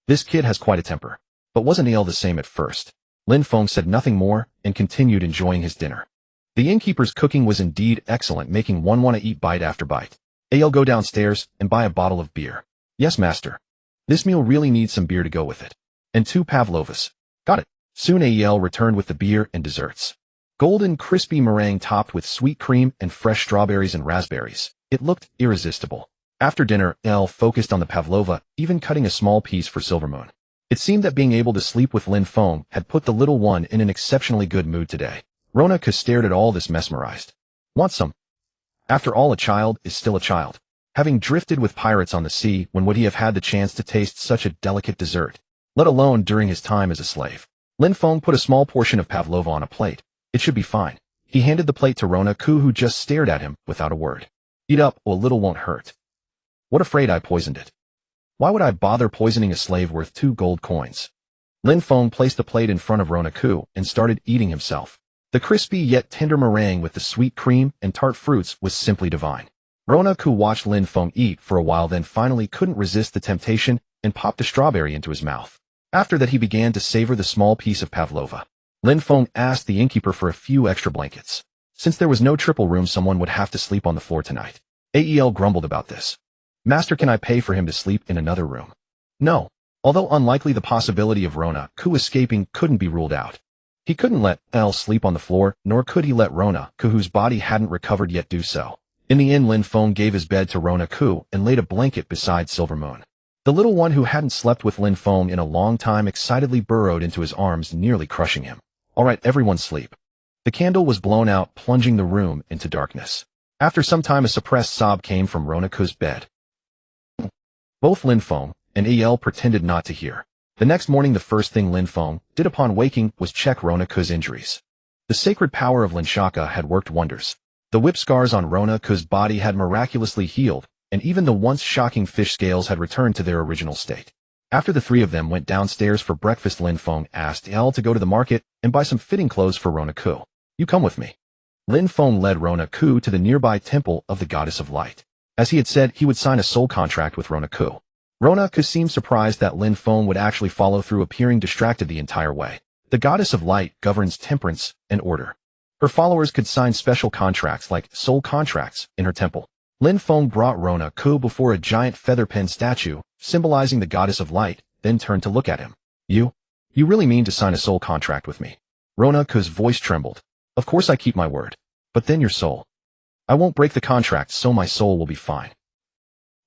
This kid has quite a temper. But wasn't Aile the same at first? Lin Feng said nothing more and continued enjoying his dinner. The innkeeper's cooking was indeed excellent, making one want to eat bite after bite. Aile, go downstairs and buy a bottle of beer. Yes, master. This meal really needs some beer to go with it. And 2 pavlovas. Got it. Soon Aile returned with the beer and desserts. Golden, crispy meringue topped with sweet cream and fresh strawberries and raspberries. It looked irresistible. After dinner, Aile focused on the pavlova, even cutting a small piece for Silvermoon. It seemed that being able to sleep with Lin Feng had put the little one in an exceptionally good mood today. Rona stared at all this mesmerized. Want some? After all, a child is still a child. Having drifted with pirates on the sea, when would he have had the chance to taste such a delicate dessert? Let alone during his time as a slave. Lin Feng put a small portion of pavlova on a plate. It should be fine. He handed the plate to Rona, who just stared at him without a word. Eat up, or a little won't hurt. What, afraid I poisoned it? Why would I bother poisoning a slave worth 2 gold coins? Lin Feng placed the plate in front of Rona and started eating himself. The crispy yet tender meringue with the sweet cream and tart fruits was simply divine. Rona watched Lin Feng eat for a while, then finally couldn't resist the temptation and popped a strawberry into his mouth. After that, he began to savor the small piece of pavlova. Lin Feng asked the innkeeper for a few extra blankets. Since there was no triple room, someone would have to sleep on the floor tonight. Aile grumbled about this. Master, can I pay for him to sleep in another room? No. Although unlikely, the possibility of Rona escaping couldn't be ruled out. He couldn't let Aile sleep on the floor, nor could he let Rona, whose body hadn't recovered yet, do so. In the end, Lin Feng gave his bed to Rona and laid a blanket beside Silvermoon. The little one, who hadn't slept with Lin Feng in a long time, excitedly burrowed into his arms, nearly crushing him. All right, everyone sleep. The candle was blown out, plunging the room into darkness. After some time, a suppressed sob came from Rona's bed. Both Lin Feng and Aile pretended not to hear. The next morning, the first thing Lin Feng did upon waking was check Rona's injuries. The sacred power of Linshaka had worked wonders. The whip scars on Rona's body had miraculously healed, and even the once shocking fish scales had returned to their original state. After the three of them went downstairs for breakfast, Lin Feng asked Elle to go to the market and buy some fitting clothes for Rona Ku. You come with me. Lin Feng led Rona Ku to the nearby temple of the goddess of light. As he had said, he would sign a soul contract with Rona Ku. Rona Ku seemed surprised that Lin Feng would actually follow through, appearing distracted the entire way. The goddess of light governs temperance and order. Her followers could sign special contracts like soul contracts in her temple. Lin Feng brought Rona Ku before a giant feather pen statue, symbolizing the goddess of light, then turned to look at him. You really mean to sign a soul contract with me? Rona Ku's voice trembled. Of course I keep my word. But then your soul. I won't break the contract, so my soul will be fine.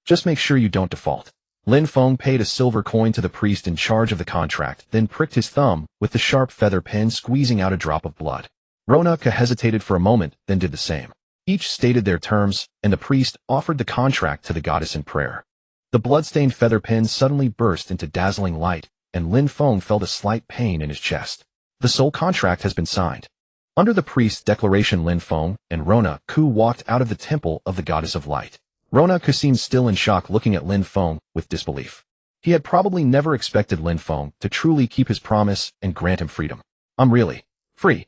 Just make sure you don't default. Lin Feng paid a silver coin to the priest in charge of the contract, then pricked his thumb with the sharp feather pen, squeezing out a drop of blood. Rona Ku hesitated for a moment, then did the same. Each stated their terms, and the priest offered the contract to the goddess in prayer. The blood-stained feather pen suddenly burst into dazzling light, and Lin Feng felt a slight pain in his chest. The soul contract has been signed. Under the priest's declaration, Lin Feng and Rona Ku walked out of the temple of the goddess of light. Rona Ku seemed still in shock, looking at Lin Feng with disbelief. He had probably never expected Lin Feng to truly keep his promise and grant him freedom. I'm really free.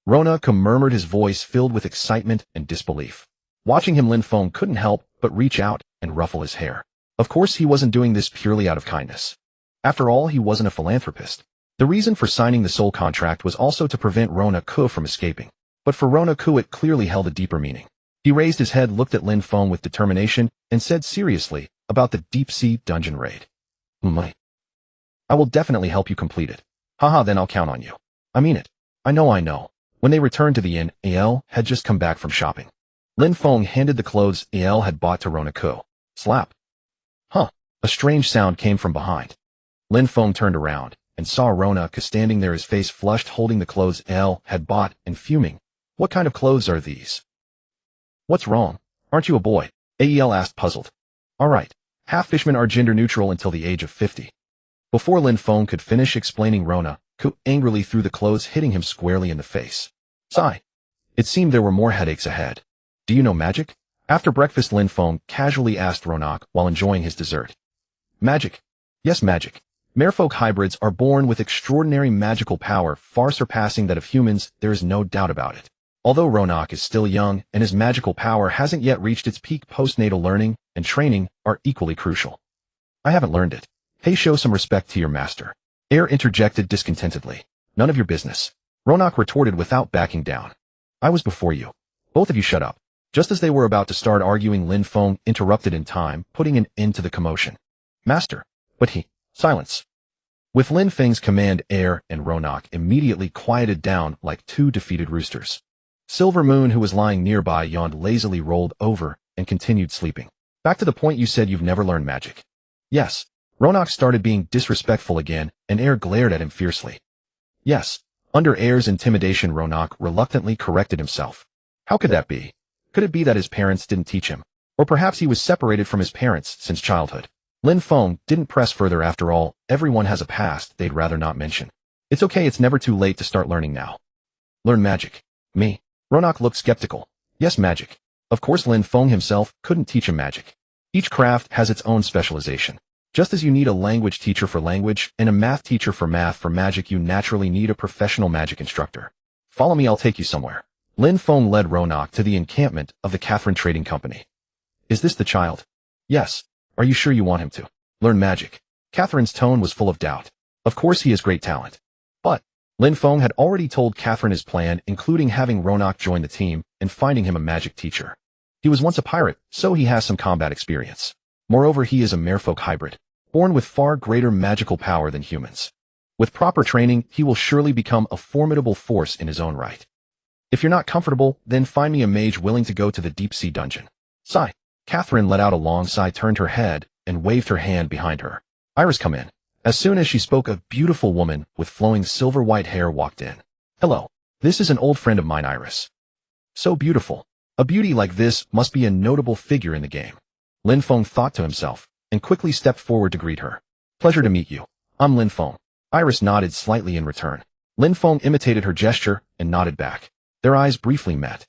Rona Ku murmured, his voice filled with excitement and disbelief. Watching him, Lin Feng couldn't help but reach out and ruffle his hair. Of course he wasn't doing this purely out of kindness. After all, he wasn't a philanthropist. The reason for signing the soul contract was also to prevent Rona Ku from escaping. But for Rona Ku it clearly held a deeper meaning. He raised his head, looked at Lin Feng with determination, and said seriously, about the deep-sea dungeon raid. I will definitely help you complete it. Haha, then I'll count on you. I mean it. I know. When they returned to the inn, Al had just come back from shopping. Lin Feng handed the clothes Al had bought to Rona Ku. Slap. Huh. A strange sound came from behind. Lin Feng turned around and saw Rona Ku standing there, his face flushed, holding the clothes Al had bought and fuming. What kind of clothes are these? What's wrong? Aren't you a boy? Al asked, puzzled. All right. Half fishmen are gender neutral until the age of 50. Before Lin Feng could finish explaining, Rona Ku angrily threw the clothes, hitting him squarely in the face. Sigh. It seemed there were more headaches ahead. Do you know magic? After breakfast, Lin Feng casually asked Rona Ku while enjoying his dessert. Magic? Yes, magic. Merfolk hybrids are born with extraordinary magical power, far surpassing that of humans, there is no doubt about it. Although Rona Ku is still young and his magical power hasn't yet reached its peak, postnatal learning and training are equally crucial. I haven't learned it. Hey, show some respect to your master. Air interjected discontentedly. None of your business. Rona Ku retorted without backing down. I was before you. Both of you shut up. Just as they were about to start arguing, Lin Feng interrupted in time, putting an end to the commotion. Master. But he. Silence. With Lin Feng's command, Air and Rona Ku immediately quieted down like two defeated roosters. Silver Moon, who was lying nearby, yawned lazily, rolled over, and continued sleeping. Back to the point, you said you've never learned magic. Yes. Rona Ku started being disrespectful again, and Air glared at him fiercely. Yes. Under Air's intimidation, Rona Ku reluctantly corrected himself. How could that be? Could it be that his parents didn't teach him? Or perhaps he was separated from his parents since childhood? Lin Feng didn't press further. After all, everyone has a past they'd rather not mention. It's okay, it's never too late to start learning now. Learn magic. Me? Rona Ku looked skeptical. Yes, magic. Of course, Lin Feng himself couldn't teach him magic. Each craft has its own specialization. Just as you need a language teacher for language and a math teacher for math, for magic you naturally need a professional magic instructor. Follow me, I'll take you somewhere. Lin Feng led Rona Ku to the encampment of the Catherine Trading Company. Is this the child? Yes. Are you sure you want him to learn magic? Catherine's tone was full of doubt. Of course he has great talent. But Lin Feng had already told Catherine his plan, including having Rona Ku join the team and finding him a magic teacher. He was once a pirate, so he has some combat experience. Moreover, he is a merfolk hybrid, born with far greater magical power than humans. With proper training, he will surely become a formidable force in his own right. If you're not comfortable, then find me a mage willing to go to the deep-sea dungeon. Sigh. Catherine let out a long sigh, turned her head, and waved her hand behind her. Iris, come in. As soon as she spoke, a beautiful woman with flowing silver-white hair walked in. Hello. This is an old friend of mine, Iris. So beautiful. A beauty like this must be a notable figure in the game. Lin Feng thought to himself, and quickly stepped forward to greet her. Pleasure to meet you. I'm Lin Feng. Iris nodded slightly in return. Lin Feng imitated her gesture and nodded back. Their eyes briefly met.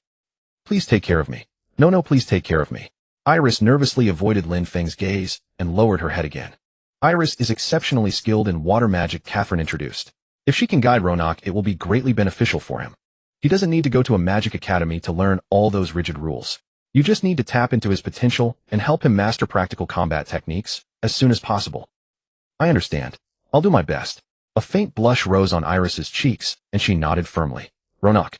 Please take care of me. No, please take care of me. Iris nervously avoided Lin Feng's gaze and lowered her head again. Iris is exceptionally skilled in water magic, Catherine introduced. If she can guide Ronak, it will be greatly beneficial for him. He doesn't need to go to a magic academy to learn all those rigid rules. You just need to tap into his potential and help him master practical combat techniques as soon as possible. I understand. I'll do my best. A faint blush rose on Iris's cheeks, and she nodded firmly. Ronak.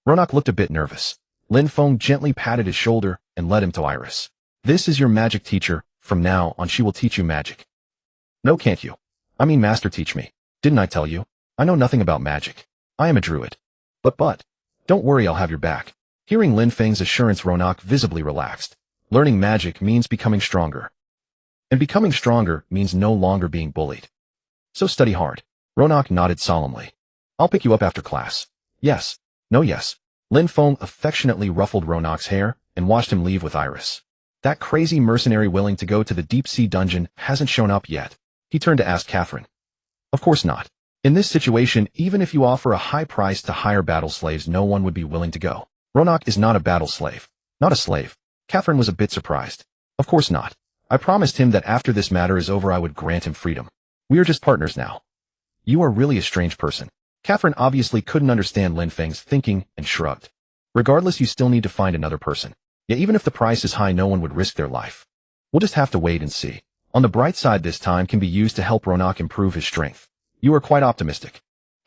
Ronak looked a bit nervous. Lin Feng gently patted his shoulder and led him to Iris. This is your magic teacher. From now on she will teach you magic. No, can't you? I mean master, teach me. Didn't I tell you? I know nothing about magic. I am a druid. But. Don't worry, I'll have your back. Hearing Lin Feng's assurance, Ronak visibly relaxed. Learning magic means becoming stronger. And becoming stronger means no longer being bullied. So study hard. Ronak nodded solemnly. I'll pick you up after class. Yes. No, yes. Lin Feng affectionately ruffled Ronak's hair and watched him leave with Iris. That crazy mercenary willing to go to the deep-sea dungeon hasn't shown up yet. He turned to ask Catherine. Of course not. In this situation, even if you offer a high price to hire battle slaves, no one would be willing to go. Ronak is not a battle slave. Not a slave. Catherine was a bit surprised. Of course not. I promised him that after this matter is over I would grant him freedom. We are just partners now. You are really a strange person. Catherine obviously couldn't understand Lin Feng's thinking and shrugged. Regardless, you still need to find another person. Yeah, even if the price is high, no one would risk their life. We'll just have to wait and see. On the bright side, this time can be used to help Ronak improve his strength. You are quite optimistic.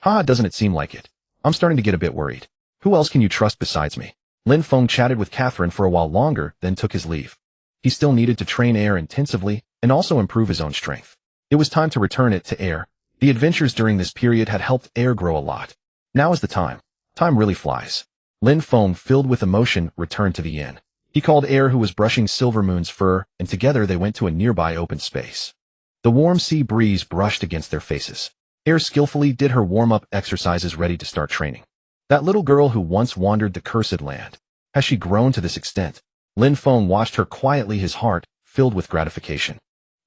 Doesn't it seem like it? I'm starting to get a bit worried. Who else can you trust besides me? Lin Feng chatted with Catherine for a while longer, then took his leave. He still needed to train Air intensively and also improve his own strength. It was time to return it to Air. The adventures during this period had helped Air grow a lot. Now is the time. Time really flies. Lin Feng, filled with emotion, returned to the inn. He called Air, who was brushing Silvermoon's fur, and together they went to a nearby open space. The warm sea breeze brushed against their faces. Air skillfully did her warm-up exercises, ready to start training. That little girl who once wandered the cursed land. Has she grown to this extent? Lin Feng watched her quietly, his heart filled with gratification.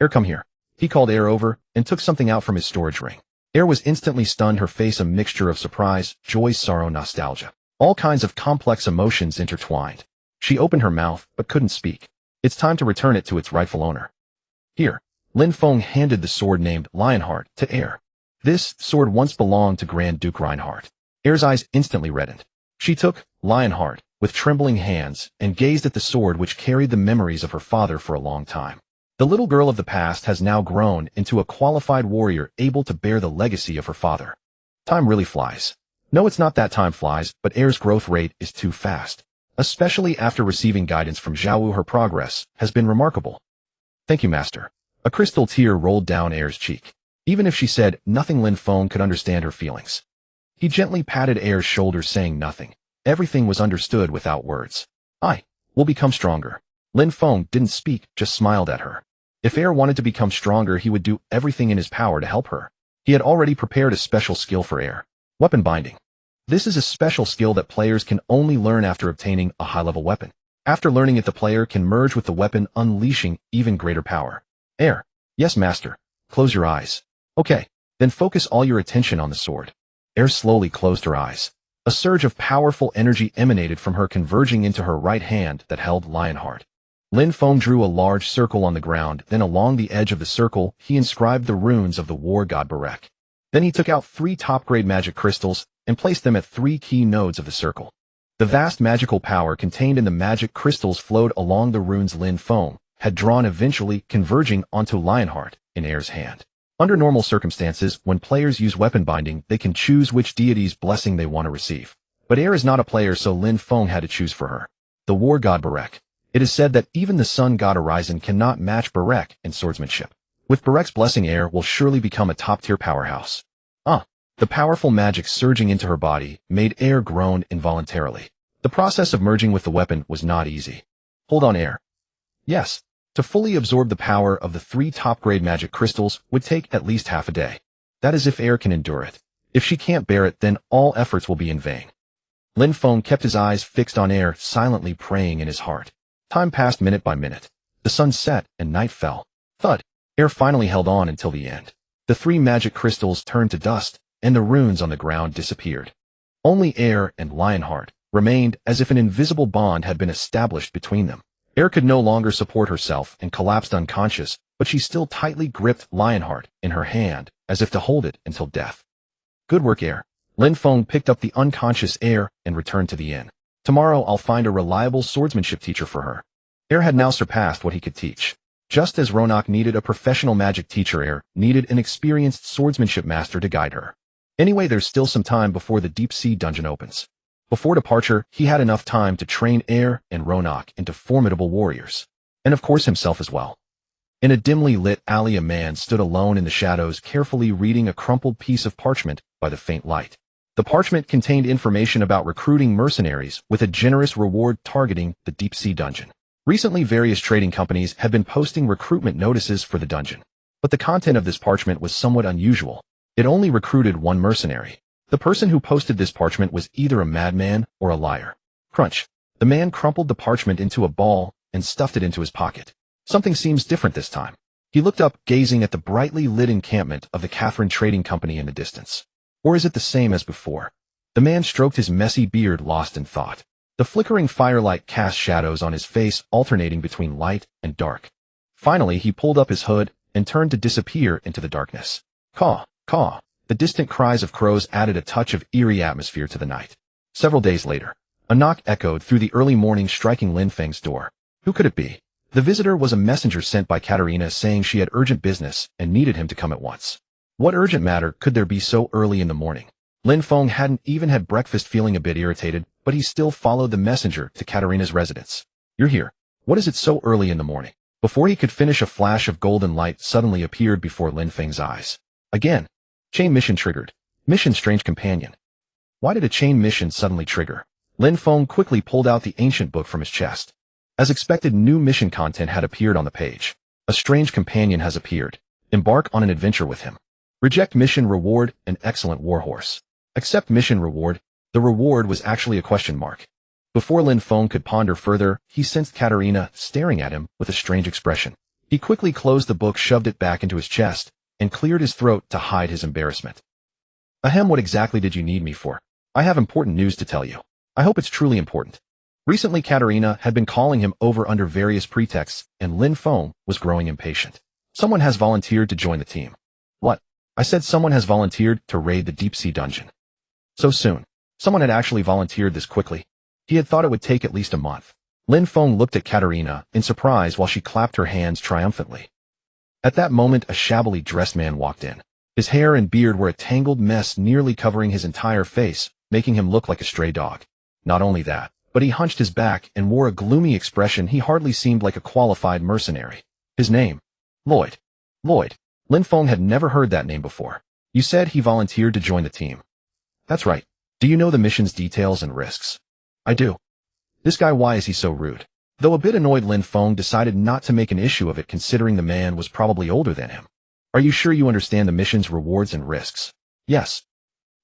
Air, come here. He called Air over and took something out from his storage ring. Air was instantly stunned, her face a mixture of surprise, joy, sorrow, nostalgia. All kinds of complex emotions intertwined. She opened her mouth but couldn't speak. It's time to return it to its rightful owner. Here. Lin Feng handed the sword named Lionheart to Air. This sword once belonged to Grand Duke Reinhardt. Air's eyes instantly reddened. She took Lionheart with trembling hands and gazed at the sword, which carried the memories of her father for a long time. The little girl of the past has now grown into a qualified warrior, able to bear the legacy of her father. Time really flies. No, it's not that time flies, but Air's growth rate is too fast. Especially after receiving guidance from Zhao, her progress has been remarkable. Thank you, master. A crystal tear rolled down Air's cheek. Even if she said nothing, Lin Feng could understand her feelings. He gently patted Air's shoulder, saying nothing. Everything was understood without words. I will become stronger. Lin Feng didn't speak, just smiled at her. If Air wanted to become stronger, he would do everything in his power to help her. He had already prepared a special skill for Air. Weapon binding. This is a special skill that players can only learn after obtaining a high-level weapon. After learning it, the player can merge with the weapon, unleashing even greater power. Air. Yes, master. Close your eyes. Okay, then focus all your attention on the sword. Air slowly closed her eyes. A surge of powerful energy emanated from her, converging into her right hand that held Lionheart. Lin Feng drew a large circle on the ground, then along the edge of the circle, he inscribed the runes of the war god Barek. Then he took out 3 top-grade magic crystals and placed them at 3 key nodes of the circle. The vast magical power contained in the magic crystals flowed along the runes Lin Feng had drawn, eventually converging onto Lionheart in Air's hand. Under normal circumstances, when players use weapon binding, they can choose which deity's blessing they want to receive. But Air is not a player, so Lin Feng had to choose for her. The war god Barek. It is said that even the sun god Horizon cannot match Barek in swordsmanship. With Barek's blessing, Air will surely become a top-tier powerhouse. The powerful magic surging into her body made Air groan involuntarily. The process of merging with the weapon was not easy. Hold on, Air. Yes. To fully absorb the power of the 3 top-grade magic crystals would take at least half a day. That is if Air can endure it. If she can't bear it, then all efforts will be in vain. Lin Feng kept his eyes fixed on Air, silently praying in his heart. Time passed minute by minute. The sun set and night fell. Thud. Air finally held on until the end. The 3 magic crystals turned to dust, and the runes on the ground disappeared. Only Air and Lionheart remained, as if an invisible bond had been established between them. Air could no longer support herself and collapsed unconscious, but she still tightly gripped Lionheart in her hand, as if to hold it until death. Good work, heir. Lin Feng picked up the unconscious heir and returned to the inn. Tomorrow I'll find a reliable swordsmanship teacher for her. Heir had now surpassed what he could teach. Just as Ronak needed a professional magic teacher, heir needed an experienced swordsmanship master to guide her. Anyway, there's still some time before the deep-sea dungeon opens. Before departure, he had enough time to train heir and Ronak into formidable warriors. And of course himself as well. In a dimly lit alley, a man stood alone in the shadows, carefully reading a crumpled piece of parchment by the faint light. The parchment contained information about recruiting mercenaries with a generous reward targeting the deep-sea dungeon. Recently, various trading companies had been posting recruitment notices for the dungeon. But the content of this parchment was somewhat unusual. It only recruited one mercenary. The person who posted this parchment was either a madman or a liar. Crunch. The man crumpled the parchment into a ball and stuffed it into his pocket. Something seems different this time. He looked up, gazing at the brightly lit encampment of the Catherine Trading Company in the distance. Or is it the same as before? The man stroked his messy beard, lost in thought. The flickering firelight cast shadows on his face, alternating between light and dark. Finally, he pulled up his hood and turned to disappear into the darkness. Caw, caw. The distant cries of crows added a touch of eerie atmosphere to the night. Several days later, a knock echoed through the early morning, striking Lin Feng's door. Who could it be? The visitor was a messenger sent by Katerina, saying she had urgent business and needed him to come at once. What urgent matter could there be so early in the morning? Lin Feng hadn't even had breakfast, feeling a bit irritated, but he still followed the messenger to Katerina's residence. You're here. What is it so early in the morning? Before he could finish, a flash of golden light suddenly appeared before Lin Feng's eyes. Again. Chain mission triggered. Mission Strange Companion. Why did a chain mission suddenly trigger? Lin Feng quickly pulled out the ancient book from his chest. As expected, new mission content had appeared on the page. A strange companion has appeared. Embark on an adventure with him. Reject mission reward, an excellent warhorse. Accept mission reward. The reward was actually a question mark. Before Lin Feng could ponder further, he sensed Katerina staring at him with a strange expression. He quickly closed the book, shoved it back into his chest, and cleared his throat to hide his embarrassment. Ahem, what exactly did you need me for? I have important news to tell you. I hope it's truly important. Recently, Katerina had been calling him over under various pretexts, and Lin Feng was growing impatient. Someone has volunteered to join the team. What? I said someone has volunteered to raid the deep-sea dungeon. So soon. Someone had actually volunteered this quickly. He had thought it would take at least a month. Lin Feng looked at Katerina in surprise while she clapped her hands triumphantly. At that moment, a shabbily dressed man walked in. His hair and beard were a tangled mess, nearly covering his entire face, making him look like a stray dog. Not only that, but he hunched his back and wore a gloomy expression. He hardly seemed like a qualified mercenary. His name? Lloyd. Lloyd. Lin Feng had never heard that name before. You said he volunteered to join the team. That's right. Do you know the mission's details and risks? I do. This guy, why is he so rude? Though a bit annoyed, Lin Feng decided not to make an issue of it, considering the man was probably older than him. Are you sure you understand the mission's rewards and risks? Yes.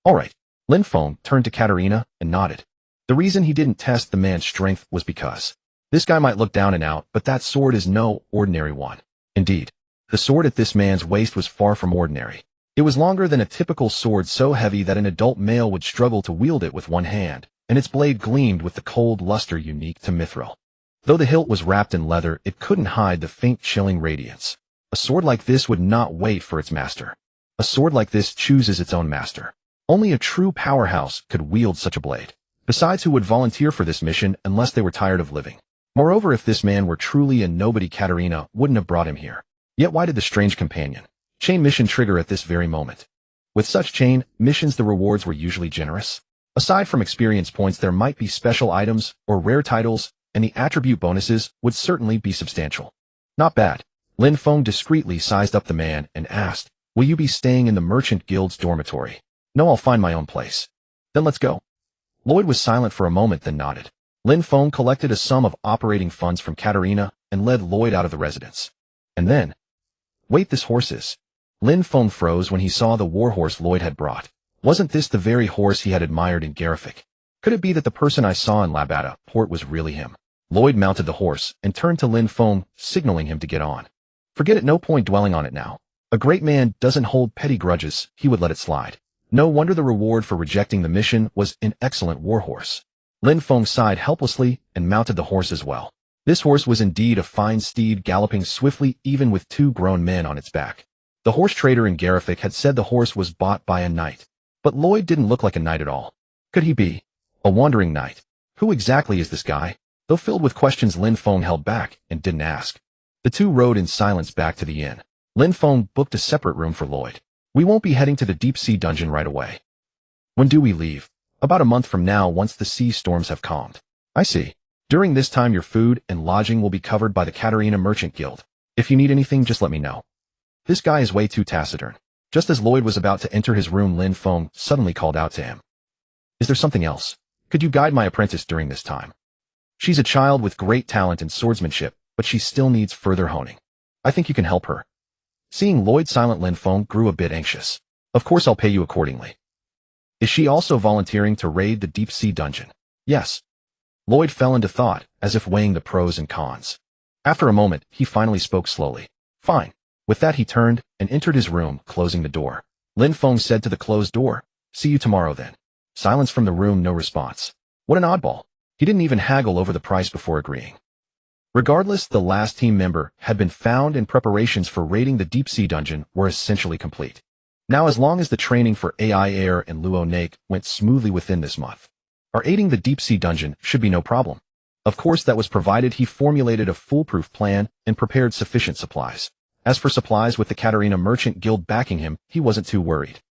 All right. Lin Feng turned to Katerina and nodded. The reason he didn't test the man's strength was because this guy might look down and out, but that sword is no ordinary one. Indeed, the sword at this man's waist was far from ordinary. It was longer than a typical sword, so heavy that an adult male would struggle to wield it with one hand, and its blade gleamed with the cold luster unique to mithril. Though the hilt was wrapped in leather, it couldn't hide the faint, chilling radiance. A sword like this would not wait for its master. A sword like this chooses its own master. Only a true powerhouse could wield such a blade. Besides, who would volunteer for this mission unless they were tired of living? Moreover, if this man were truly a nobody, Katerina wouldn't have brought him here. Yet why did the strange companion chain mission trigger at this very moment? With such chain missions, the rewards were usually generous. Aside from experience points, there might be special items or rare titles, and the attribute bonuses would certainly be substantial. Not bad. Lin Feng discreetly sized up the man and asked, will you be staying in the Merchant Guild's dormitory? No, I'll find my own place. Then let's go. Lloyd was silent for a moment, then nodded. Lin Feng collected a sum of operating funds from Katerina and led Lloyd out of the residence. And then, wait, this horse is... Lin Feng froze when he saw the warhorse Lloyd had brought. Wasn't this the very horse he had admired in Garifik? Could it be that the person I saw in Labata Port was really him? Lloyd mounted the horse and turned to Lin Feng, signaling him to get on. Forget it, no point dwelling on it now. A great man doesn't hold petty grudges, he would let it slide. No wonder the reward for rejecting the mission was an excellent warhorse. Lin Feng sighed helplessly and mounted the horse as well. This horse was indeed a fine steed galloping swiftly even with two grown men on its back. The horse trader in Garifik had said the horse was bought by a knight. But Lloyd didn't look like a knight at all. Could he be a wandering knight? Who exactly is this guy? Though filled with questions, Lin Feng held back and didn't ask. The two rode in silence back to the inn. Lin Feng booked a separate room for Lloyd. We won't be heading to the deep-sea dungeon right away. When do we leave? About a month from now, once the sea storms have calmed. I see. During this time your food and lodging will be covered by the Katarina Merchant Guild. If you need anything, just let me know. This guy is way too taciturn. Just as Lloyd was about to enter his room, Lin Feng suddenly called out to him. Is there something else? Could you guide my apprentice during this time? She's a child with great talent in swordsmanship, but she still needs further honing. I think you can help her. Seeing Lloyd silent, Lin Feng grew a bit anxious. Of course I'll pay you accordingly. Is she also volunteering to raid the deep-sea dungeon? Yes. Lloyd fell into thought, as if weighing the pros and cons. After a moment, he finally spoke slowly. Fine. With that he turned and entered his room, closing the door. Lin Feng said to the closed door, see you tomorrow then. Silence from the room, no response. What an oddball. He didn't even haggle over the price before agreeing. Regardless, the last team member had been found and preparations for raiding the deep-sea dungeon were essentially complete. Now as long as the training for AI Air and Luo Nake went smoothly within this month, our aiding the deep-sea dungeon should be no problem. Of course that was provided he formulated a foolproof plan and prepared sufficient supplies. As for supplies with the Katarina Merchant Guild backing him, he wasn't too worried.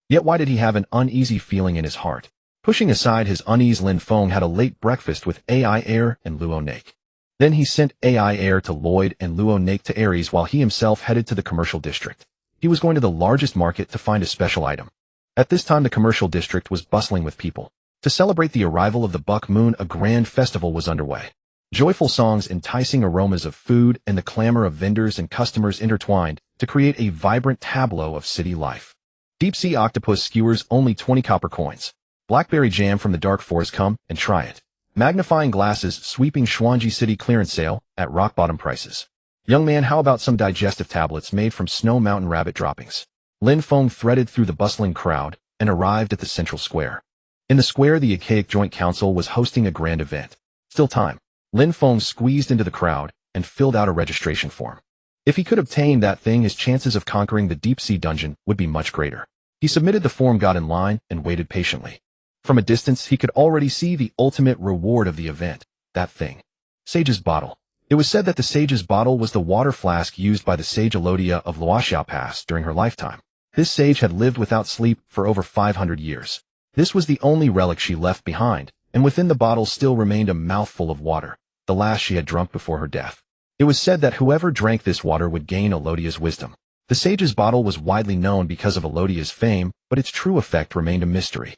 Yet why did he have an uneasy feeling in his heart? Pushing aside his unease, Lin Feng had a late breakfast with AI Air and Luo Nake. Then he sent AI Air to Lloyd and Luo Nake to Ares while he himself headed to the commercial district. He was going to the largest market to find a special item. At this time the commercial district was bustling with people. To celebrate the arrival of the Buck Moon, a grand festival was underway. Joyful songs, enticing aromas of food, and the clamor of vendors and customers intertwined to create a vibrant tableau of city life. Deep-sea octopus skewers, only 20 copper coins. Blackberry jam from the dark forest, come and try it. Magnifying glasses, sweeping Xuanji City clearance sale at rock-bottom prices. Young man, how about some digestive tablets made from Snow Mountain rabbit droppings? Lin Feng threaded through the bustling crowd and arrived at the central square. In the square, the Archaic Joint Council was hosting a grand event. Still time. Lin Feng squeezed into the crowd and filled out a registration form. If he could obtain that thing, his chances of conquering the deep-sea dungeon would be much greater. He submitted the form, got in line, and waited patiently. From a distance, he could already see the ultimate reward of the event, that thing. Sage's Bottle. It was said that the Sage's Bottle was the water flask used by the Sage Elodia of Luoxiao Pass during her lifetime. This sage had lived without sleep for over 500 years. This was the only relic she left behind, and within the bottle still remained a mouthful of water, the last she had drunk before her death. It was said that whoever drank this water would gain Elodia's wisdom. The Sage's Bottle was widely known because of Elodia's fame, but its true effect remained a mystery.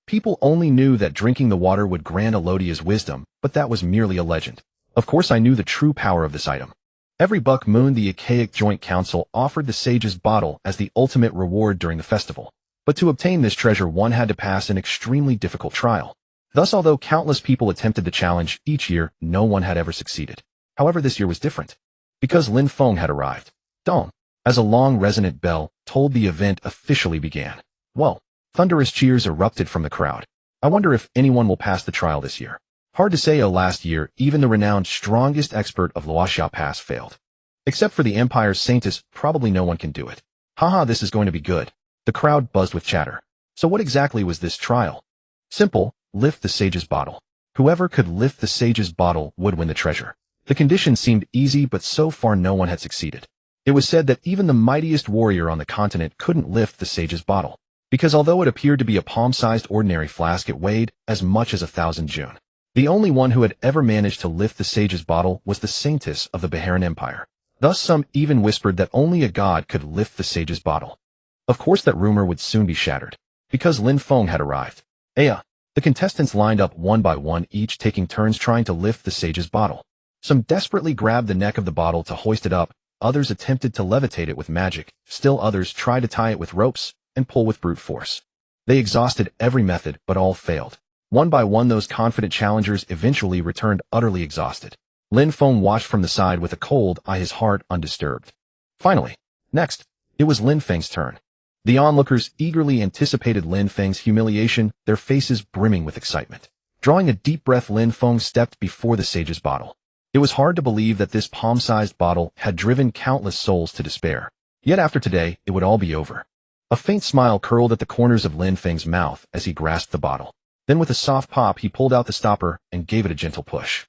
People only knew that drinking the water would grant Elodia's wisdom, but that was merely a legend. Of course I knew the true power of this item. Every Buck Moon the Archaic Joint Council offered the Sage's Bottle as the ultimate reward during the festival. But to obtain this treasure one had to pass an extremely difficult trial. Thus, although countless people attempted the challenge each year, no one had ever succeeded. However, this year was different. Because Lin Feng had arrived. Dong. As a long resonant bell told the event officially began. Whoa. Thunderous cheers erupted from the crowd. I wonder if anyone will pass the trial this year. Hard to say. Last year, even the renowned strongest expert of Luoxiao Pass failed. Except for the Empire's Saintess, probably no one can do it. Haha, this is going to be good. The crowd buzzed with chatter. So what exactly was this trial? Simple, lift the Sage's Bottle. Whoever could lift the Sage's Bottle would win the treasure. The condition seemed easy, but so far no one had succeeded. It was said that even the mightiest warrior on the continent couldn't lift the Sage's Bottle. Because although it appeared to be a palm-sized ordinary flask, it weighed as much as 1,000 June. The only one who had ever managed to lift the Sage's Bottle was the Saintess of the Baharan Empire. Thus some even whispered that only a god could lift the Sage's Bottle. Of course that rumor would soon be shattered. Because Lin Feng had arrived. The contestants lined up one by one, each taking turns trying to lift the Sage's Bottle. Some desperately grabbed the neck of the bottle to hoist it up, others attempted to levitate it with magic, still others tried to tie it with ropes and pull with brute force. They exhausted every method, but all failed. One by one those confident challengers eventually returned utterly exhausted. Lin Feng watched from the side with a cold eye, his heart undisturbed. Finally, next, it was Lin Feng's turn. The onlookers eagerly anticipated Lin Feng's humiliation, their faces brimming with excitement. Drawing a deep breath, Lin Feng stepped before the Sage's Bottle. It was hard to believe that this palm-sized bottle had driven countless souls to despair. Yet after today, it would all be over. A faint smile curled at the corners of Lin Feng's mouth as he grasped the bottle. Then with a soft pop, he pulled out the stopper and gave it a gentle push.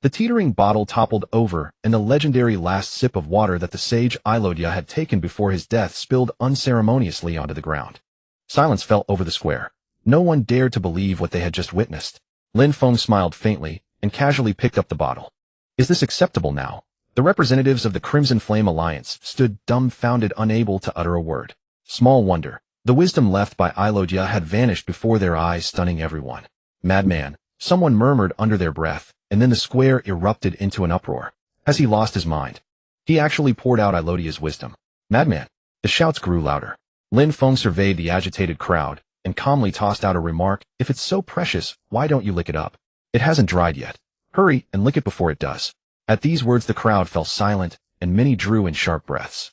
The teetering bottle toppled over, and the legendary last sip of water that the sage Ilodya had taken before his death spilled unceremoniously onto the ground. Silence fell over the square. No one dared to believe what they had just witnessed. Lin Feng smiled faintly and casually picked up the bottle. Is this acceptable now? The representatives of the Crimson Flame Alliance stood dumbfounded, unable to utter a word. Small wonder. The wisdom left by Ilodya had vanished before their eyes, stunning everyone. Madman, someone murmured under their breath, and then the square erupted into an uproar. Has he lost his mind? He actually poured out Ilodya's wisdom. Madman. The shouts grew louder. Lin Feng surveyed the agitated crowd and calmly tossed out a remark. If it's so precious, why don't you lick it up? It hasn't dried yet. Hurry and lick it before it does. At these words the crowd fell silent, and many drew in sharp breaths.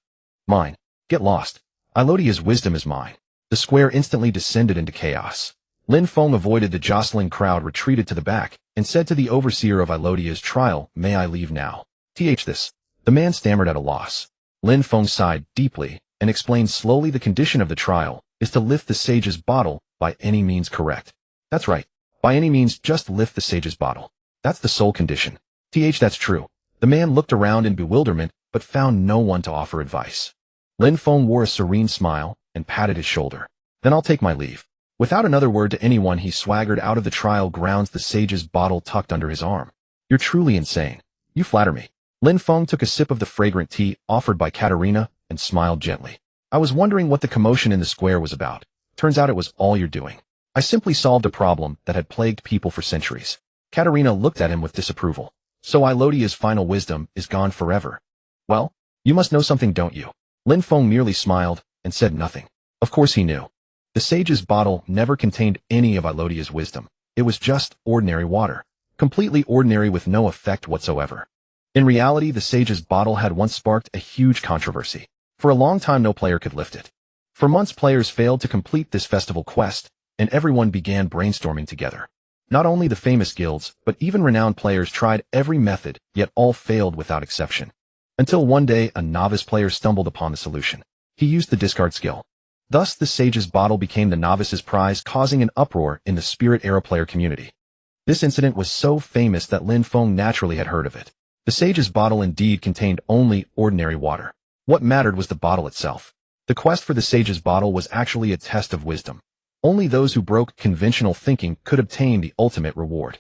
Mine. Get lost. Ilodya's wisdom is mine. The square instantly descended into chaos. Lin Feng avoided the jostling crowd, retreated to the back, and said to the overseer of Ilodya's trial, May I leave now? This. The man stammered at a loss. Lin Feng sighed deeply and explained slowly, the condition of the trial is to lift the sage's bottle by any means. Correct. That's right. By any means, just lift the sage's bottle. That's the sole condition. That's true. The man looked around in bewilderment, but found no one to offer advice. Lin Feng wore a serene smile and patted his shoulder. Then I'll take my leave. Without another word to anyone, he swaggered out of the trial grounds, the sage's bottle tucked under his arm. You're truly insane. You flatter me. Lin Feng took a sip of the fragrant tea offered by Katerina and smiled gently. I was wondering what the commotion in the square was about. Turns out it was all you're doing. I simply solved a problem that had plagued people for centuries. Katerina looked at him with disapproval. So Ilodya's final wisdom is gone forever. Well, you must know something, don't you? Lin Feng merely smiled and said nothing. Of course he knew. The sage's bottle never contained any of Ilodya's wisdom. It was just ordinary water. Completely ordinary, with no effect whatsoever. In reality, the sage's bottle had once sparked a huge controversy. For a long time, no player could lift it. For months, players failed to complete this festival quest, and everyone began brainstorming together. Not only the famous guilds, but even renowned players tried every method, yet all failed without exception. Until one day, a novice player stumbled upon the solution. He used the discard skill. Thus, the sage's bottle became the novice's prize, causing an uproar in the Spirit Era player community. This incident was so famous that Lin Feng naturally had heard of it. The sage's bottle indeed contained only ordinary water. What mattered was the bottle itself. The quest for the sage's bottle was actually a test of wisdom. Only those who broke conventional thinking could obtain the ultimate reward.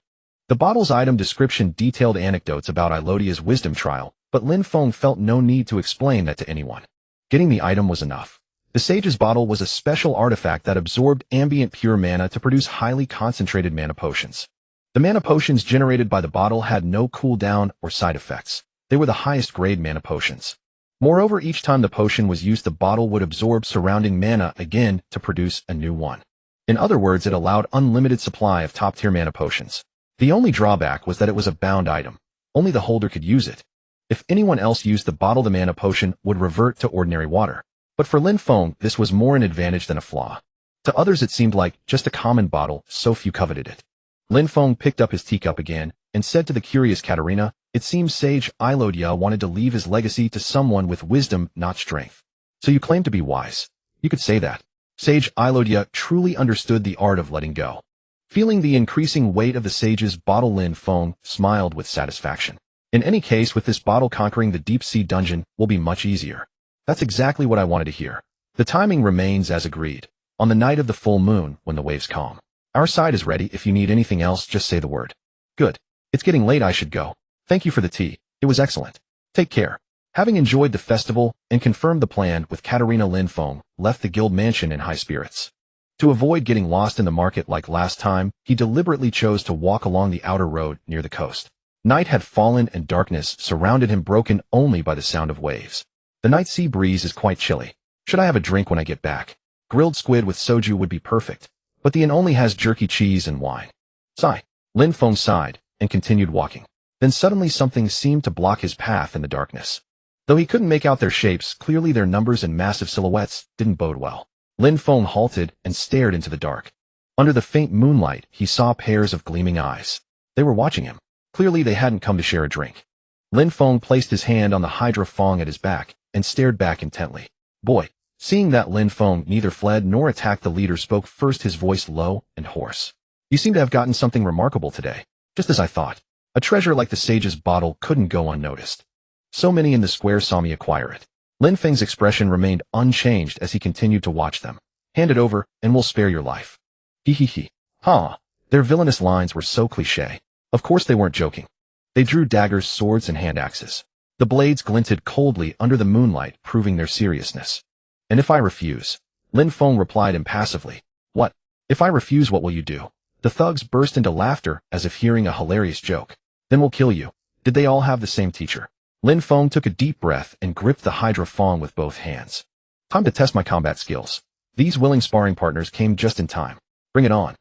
The bottle's item description detailed anecdotes about Ilodya's wisdom trial, but Lin Feng felt no need to explain that to anyone. Getting the item was enough. The sage's bottle was a special artifact that absorbed ambient pure mana to produce highly concentrated mana potions. The mana potions generated by the bottle had no cooldown or side effects. They were the highest grade mana potions. Moreover, each time the potion was used, the bottle would absorb surrounding mana again to produce a new one. In other words, it allowed unlimited supply of top-tier mana potions. The only drawback was that it was a bound item. Only the holder could use it. If anyone else used the bottle, the mana potion would revert to ordinary water. But for Lin Feng, this was more an advantage than a flaw. To others it seemed like just a common bottle, so few coveted it. Lin Feng picked up his teacup again and said to the curious Katerina, it seems Sage Ilodya wanted to leave his legacy to someone with wisdom, not strength. So you claim to be wise. You could say that. Sage Ilodya truly understood the art of letting go. Feeling the increasing weight of the sage's bottle, Lin Feng smiled with satisfaction. In any case, with this bottle, conquering the deep-sea dungeon will be much easier. That's exactly what I wanted to hear. The timing remains as agreed. On the night of the full moon, when the waves calm. Our side is ready. If you need anything else, just say the word. Good. It's getting late, I should go. Thank you for the tea. It was excellent. Take care. Having enjoyed the festival and confirmed the plan with Katerina, Lin Feng left the guild mansion in high spirits. To avoid getting lost in the market like last time, he deliberately chose to walk along the outer road near the coast. Night had fallen and darkness surrounded him, broken only by the sound of waves. The night sea breeze is quite chilly. Should I have a drink when I get back? Grilled squid with soju would be perfect, but the inn only has jerky cheese and wine. Sigh. Lin Feng sighed and continued walking. Then suddenly something seemed to block his path in the darkness. Though he couldn't make out their shapes, clearly their numbers and massive silhouettes didn't bode well. Lin Feng halted and stared into the dark. Under the faint moonlight, he saw pairs of gleaming eyes. They were watching him. Clearly they hadn't come to share a drink. Lin Feng placed his hand on the Hydra Fong at his back and stared back intently. Boy. Seeing that Lin Feng neither fled nor attacked, the leader spoke first, his voice low and hoarse. You seem to have gotten something remarkable today. Just as I thought. A treasure like the sage's bottle couldn't go unnoticed. So many in the square saw me acquire it. Lin Feng's expression remained unchanged as he continued to watch them. Hand it over, and we'll spare your life. Hee hee hee. Ha! Their villainous lines were so cliché. Of course they weren't joking. They drew daggers, swords, and hand axes. The blades glinted coldly under the moonlight, proving their seriousness. And if I refuse? Lin Feng replied impassively. What? If I refuse, what will you do? The thugs burst into laughter as if hearing a hilarious joke. Then we'll kill you. Did they all have the same teacher? Lin Feng took a deep breath and gripped the Hydra Fong with both hands. Time to test my combat skills. These willing sparring partners came just in time. Bring it on.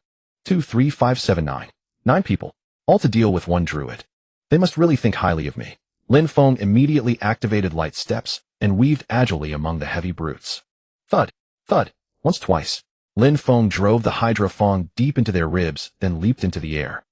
2, 3, 5, 7, 9. 9 people. All to deal with one druid. They must really think highly of me. Lin Feng immediately activated light steps and weaved agilely among the heavy brutes. Thud, thud, once, twice. Lin Feng drove the Hydra Fong deep into their ribs, then leaped into the air.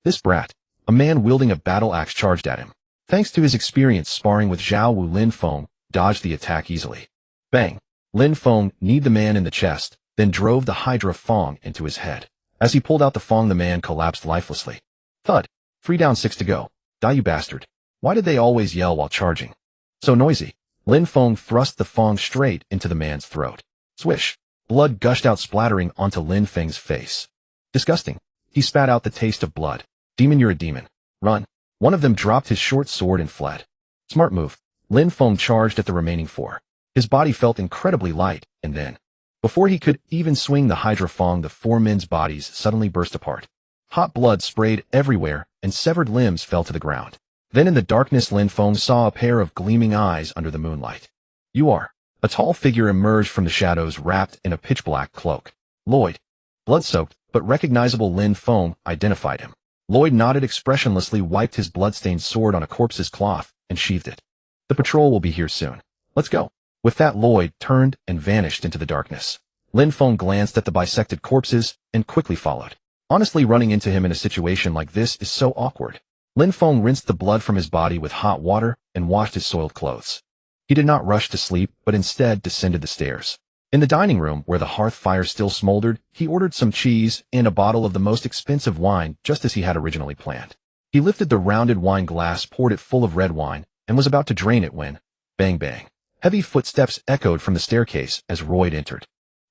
This brat, a man wielding a battle axe, charged at him. Thanks to his experience sparring with Zhao Wu, Lin Feng dodged the attack easily. Bang! Lin Feng kneed the man in the chest, then drove the Hydra Fong into his head. As he pulled out the Fong, the man collapsed lifelessly. Thud! 3 down, 6 to go. Die, you bastard. Why did they always yell while charging? So noisy. Lin Feng thrust the Fong straight into the man's throat. Swish! Blood gushed out, splattering onto Lin Feng's face. Disgusting. He spat out the taste of blood. Demon, you're a demon. Run. One of them dropped his short sword and fled. Smart move. Lin Feng charged at the remaining 4. His body felt incredibly light, and then, before he could even swing the Hydra Fong, the 4 men's bodies suddenly burst apart. Hot blood sprayed everywhere, and severed limbs fell to the ground. Then in the darkness, Lin Feng saw a pair of gleaming eyes under the moonlight. You are. A tall figure emerged from the shadows, wrapped in a pitch-black cloak. Lloyd. Blood-soaked, but recognizable, Lin Feng identified him. Lloyd nodded expressionlessly, wiped his blood-stained sword on a corpse's cloth, and sheathed it. The patrol will be here soon. Let's go. With that, Lloyd turned and vanished into the darkness. Lin Feng glanced at the bisected corpses and quickly followed. Honestly, running into him in a situation like this is so awkward. Lin Feng rinsed the blood from his body with hot water and washed his soiled clothes. He did not rush to sleep, but instead descended the stairs. In the dining room, where the hearth fire still smoldered, he ordered some cheese and a bottle of the most expensive wine, just as he had originally planned. He lifted the rounded wine glass, poured it full of red wine, and was about to drain it when, bang bang, heavy footsteps echoed from the staircase as Royd entered.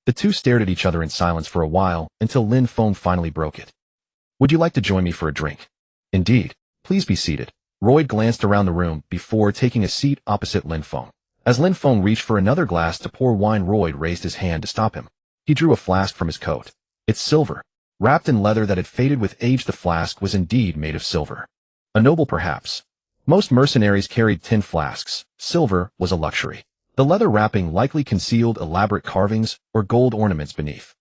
The two stared at each other in silence for a while, until Lin Feng finally broke it. Would you like to join me for a drink? Indeed. Please be seated. Royd glanced around the room before taking a seat opposite Lin Feng. As Lin Feng reached for another glass to pour wine, Royd raised his hand to stop him. He drew a flask from his coat. It's silver. Wrapped in leather that had faded with age, the flask was indeed made of silver. A noble, perhaps. Most mercenaries carried tin flasks. Silver was a luxury. The leather wrapping likely concealed elaborate carvings or gold ornaments beneath.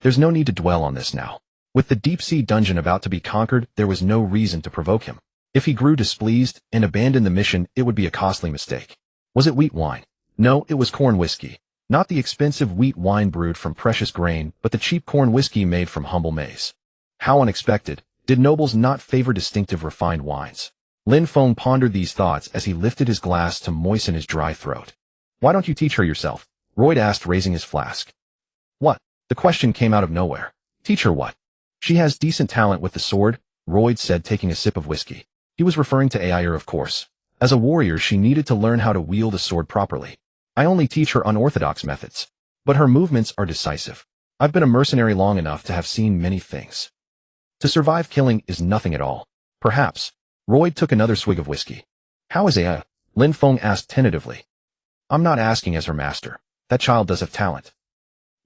There's no need to dwell on this now. With the deep-sea dungeon about to be conquered, there was no reason to provoke him. If he grew displeased and abandoned the mission, it would be a costly mistake. Was it wheat wine? No, it was corn whiskey. Not the expensive wheat wine brewed from precious grain, but the cheap corn whiskey made from humble maize. How unexpected. Did nobles not favor distinctive refined wines? Lin Feng pondered these thoughts as he lifted his glass to moisten his dry throat. Why don't you teach her yourself? Royd asked, raising his flask. What? The question came out of nowhere. Teach her what? She has decent talent with the sword, Royd said, taking a sip of whiskey. He was referring to Ayer, of course. As a warrior, she needed to learn how to wield a sword properly. I only teach her unorthodox methods. But her movements are decisive. I've been a mercenary long enough to have seen many things. To survive killing is nothing at all. Perhaps. Royd took another swig of whiskey. How is Ayer? Lin Feng asked tentatively. I'm not asking as her master. That child does have talent.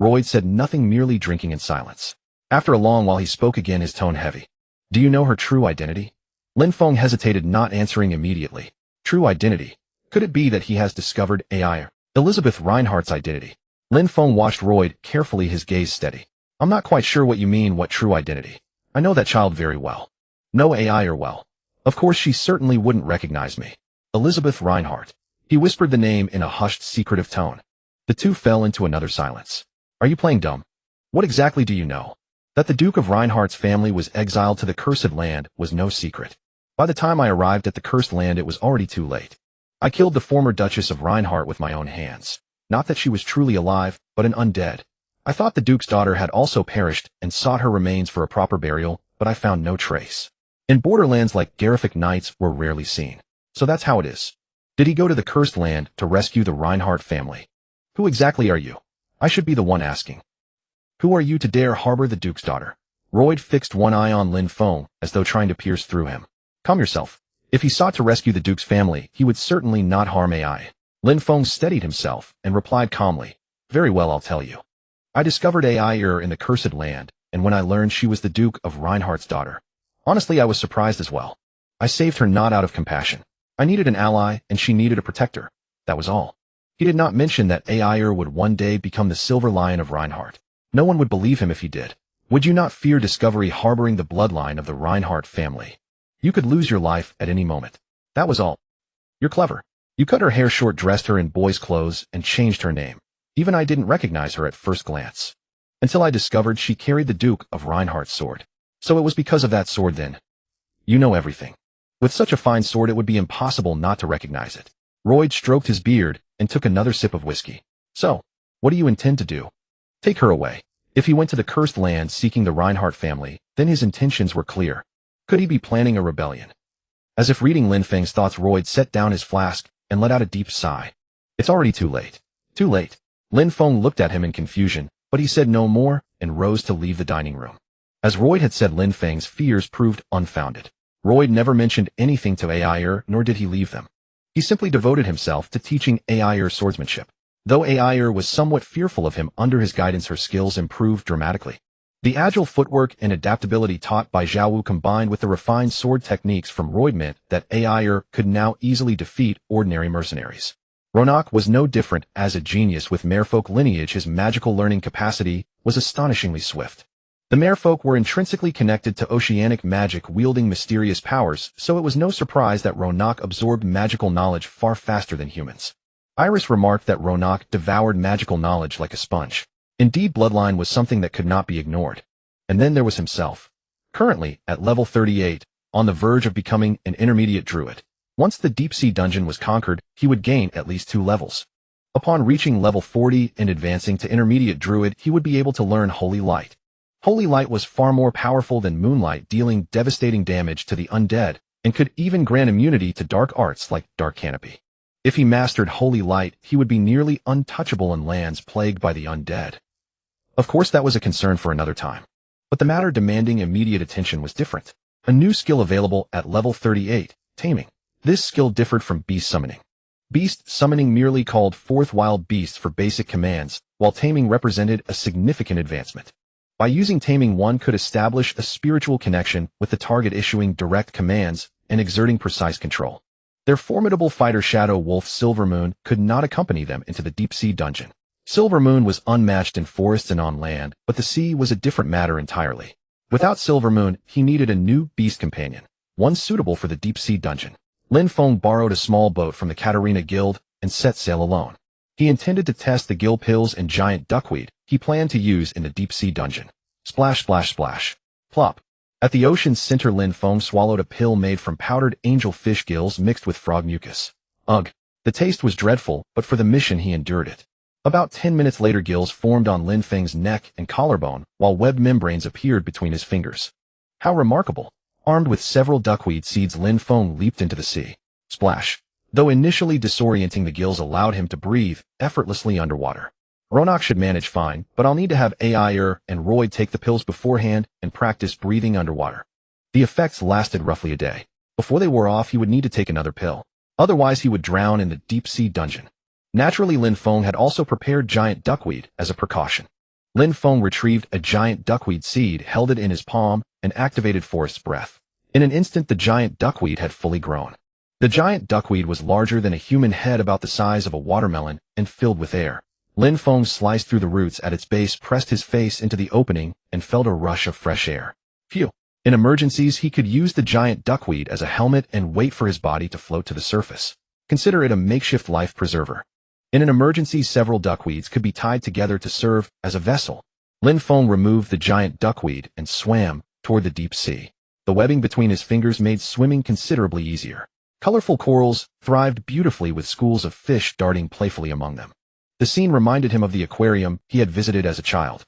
Royd said nothing, merely drinking in silence. After a long while he spoke again, his tone heavy. Do you know her true identity? Lin Feng hesitated, not answering immediately. True identity? Could it be that he has discovered Ayer, Elizabeth Reinhardt's identity? Lin Feng watched Royd carefully, his gaze steady. I'm not quite sure what you mean. What true identity? I know that child very well. Know Ayer well. Of course she certainly wouldn't recognize me. Elizabeth Reinhardt. He whispered the name in a hushed, secretive tone. The two fell into another silence. Are you playing dumb? What exactly do you know? That the Duke of Reinhardt's family was exiled to the Cursed Land was no secret. By the time I arrived at the cursed land, it was already too late. I killed the former Duchess of Reinhardt with my own hands. Not that she was truly alive, but an undead. I thought the Duke's daughter had also perished and sought her remains for a proper burial, but I found no trace. In borderlands like Garific knights were rarely seen. So that's how it is. Did he go to the cursed land to rescue the Reinhardt family? Who exactly are you? I should be the one asking. Who are you to dare harbor the Duke's daughter? Royd fixed one eye on Lin Feng, as though trying to pierce through him. Calm yourself. If he sought to rescue the Duke's family, he would certainly not harm AI. Lin Feng steadied himself and replied calmly, Very well, I'll tell you. I discovered AI in the cursed land, and when I learned she was the Duke of Reinhardt's daughter, honestly, I was surprised as well. I saved her not out of compassion. I needed an ally, and she needed a protector. That was all. He did not mention that AI would one day become the Silver Lion of Reinhardt. No one would believe him if he did. Would you not fear discovery harboring the bloodline of the Reinhardt family? You could lose your life at any moment. That was all. You're clever. You cut her hair short, dressed her in boy's clothes, and changed her name. Even I didn't recognize her at first glance. Until I discovered she carried the Duke of Reinhardt's sword. So it was because of that sword then. You know everything. With such a fine sword, it would be impossible not to recognize it. Royd stroked his beard and took another sip of whiskey. So, what do you intend to do? Take her away. If he went to the cursed land seeking the Reinhardt family, then his intentions were clear. Could he be planning a rebellion? As if reading Lin Feng's thoughts, Royd set down his flask and let out a deep sigh. It's already too late. Too late. Lin Feng looked at him in confusion, but he said no more and rose to leave the dining room. As Royd had said, Lin Feng's fears proved unfounded. Royd never mentioned anything to AI, nor did he leave them. He simply devoted himself to teaching AI swordsmanship. Though AI was somewhat fearful of him under his guidance, her skills improved dramatically. The agile footwork and adaptability taught by Zhao Wu combined with the refined sword techniques from Royd meant that AI could now easily defeat ordinary mercenaries. Ronak was no different. As a genius with merfolk lineage, his magical learning capacity was astonishingly swift. The merfolk were intrinsically connected to oceanic magic, wielding mysterious powers, so it was no surprise that Ronak absorbed magical knowledge far faster than humans. Iris remarked that Ronak devoured magical knowledge like a sponge. Indeed, bloodline was something that could not be ignored. And then there was himself. Currently, at level 38, on the verge of becoming an intermediate druid. Once the deep-sea dungeon was conquered, he would gain at least 2 levels. Upon reaching level 40 and advancing to intermediate druid, he would be able to learn Holy Light. Holy Light was far more powerful than Moonlight, dealing devastating damage to the undead, and could even grant immunity to dark arts like Dark Canopy. If he mastered Holy Light, he would be nearly untouchable in lands plagued by the undead. Of course, that was a concern for another time. But the matter demanding immediate attention was different. A new skill available at level 38, Taming. This skill differed from beast summoning. Beast summoning merely called forth wild beasts for basic commands, while taming represented a significant advancement. By using taming, one could establish a spiritual connection with the target, issuing direct commands and exerting precise control. Their formidable fighter Shadow Wolf Silvermoon could not accompany them into the deep-sea dungeon. Silvermoon was unmatched in forests and on land, but the sea was a different matter entirely. Without Silvermoon, he needed a new beast companion, one suitable for the deep-sea dungeon. Lin Feng borrowed a small boat from the Katarina Guild and set sail alone. He intended to test the gill pills and giant duckweed he planned to use in the deep-sea dungeon. Splash, splash, splash. Plop. At the ocean's center, Lin Feng swallowed a pill made from powdered angelfish gills mixed with frog mucus. Ugh. The taste was dreadful, but for the mission he endured it. About 10 minutes later, gills formed on Lin Feng's neck and collarbone, while webbed membranes appeared between his fingers. How remarkable. Armed with several duckweed seeds, Lin Feng leaped into the sea. Splash. Though initially disorienting, the gills allowed him to breathe effortlessly underwater. Ronak should manage fine, but I'll need to have AI and Royd take the pills beforehand and practice breathing underwater. The effects lasted roughly a day. Before they wore off, he would need to take another pill. Otherwise, he would drown in the deep-sea dungeon. Naturally, Lin Feng had also prepared giant duckweed as a precaution. Lin Feng retrieved a giant duckweed seed, held it in his palm, and activated Forest's Breath. In an instant, the giant duckweed had fully grown. The giant duckweed was larger than a human head, about the size of a watermelon, and filled with air. Lin Feng sliced through the roots at its base, pressed his face into the opening, and felt a rush of fresh air. Phew. In emergencies, he could use the giant duckweed as a helmet and wait for his body to float to the surface. Consider it a makeshift life preserver. In an emergency, several duckweeds could be tied together to serve as a vessel. Lin Feng removed the giant duckweed and swam toward the deep sea. The webbing between his fingers made swimming considerably easier. Colorful corals thrived beautifully with schools of fish darting playfully among them. The scene reminded him of the aquarium he had visited as a child.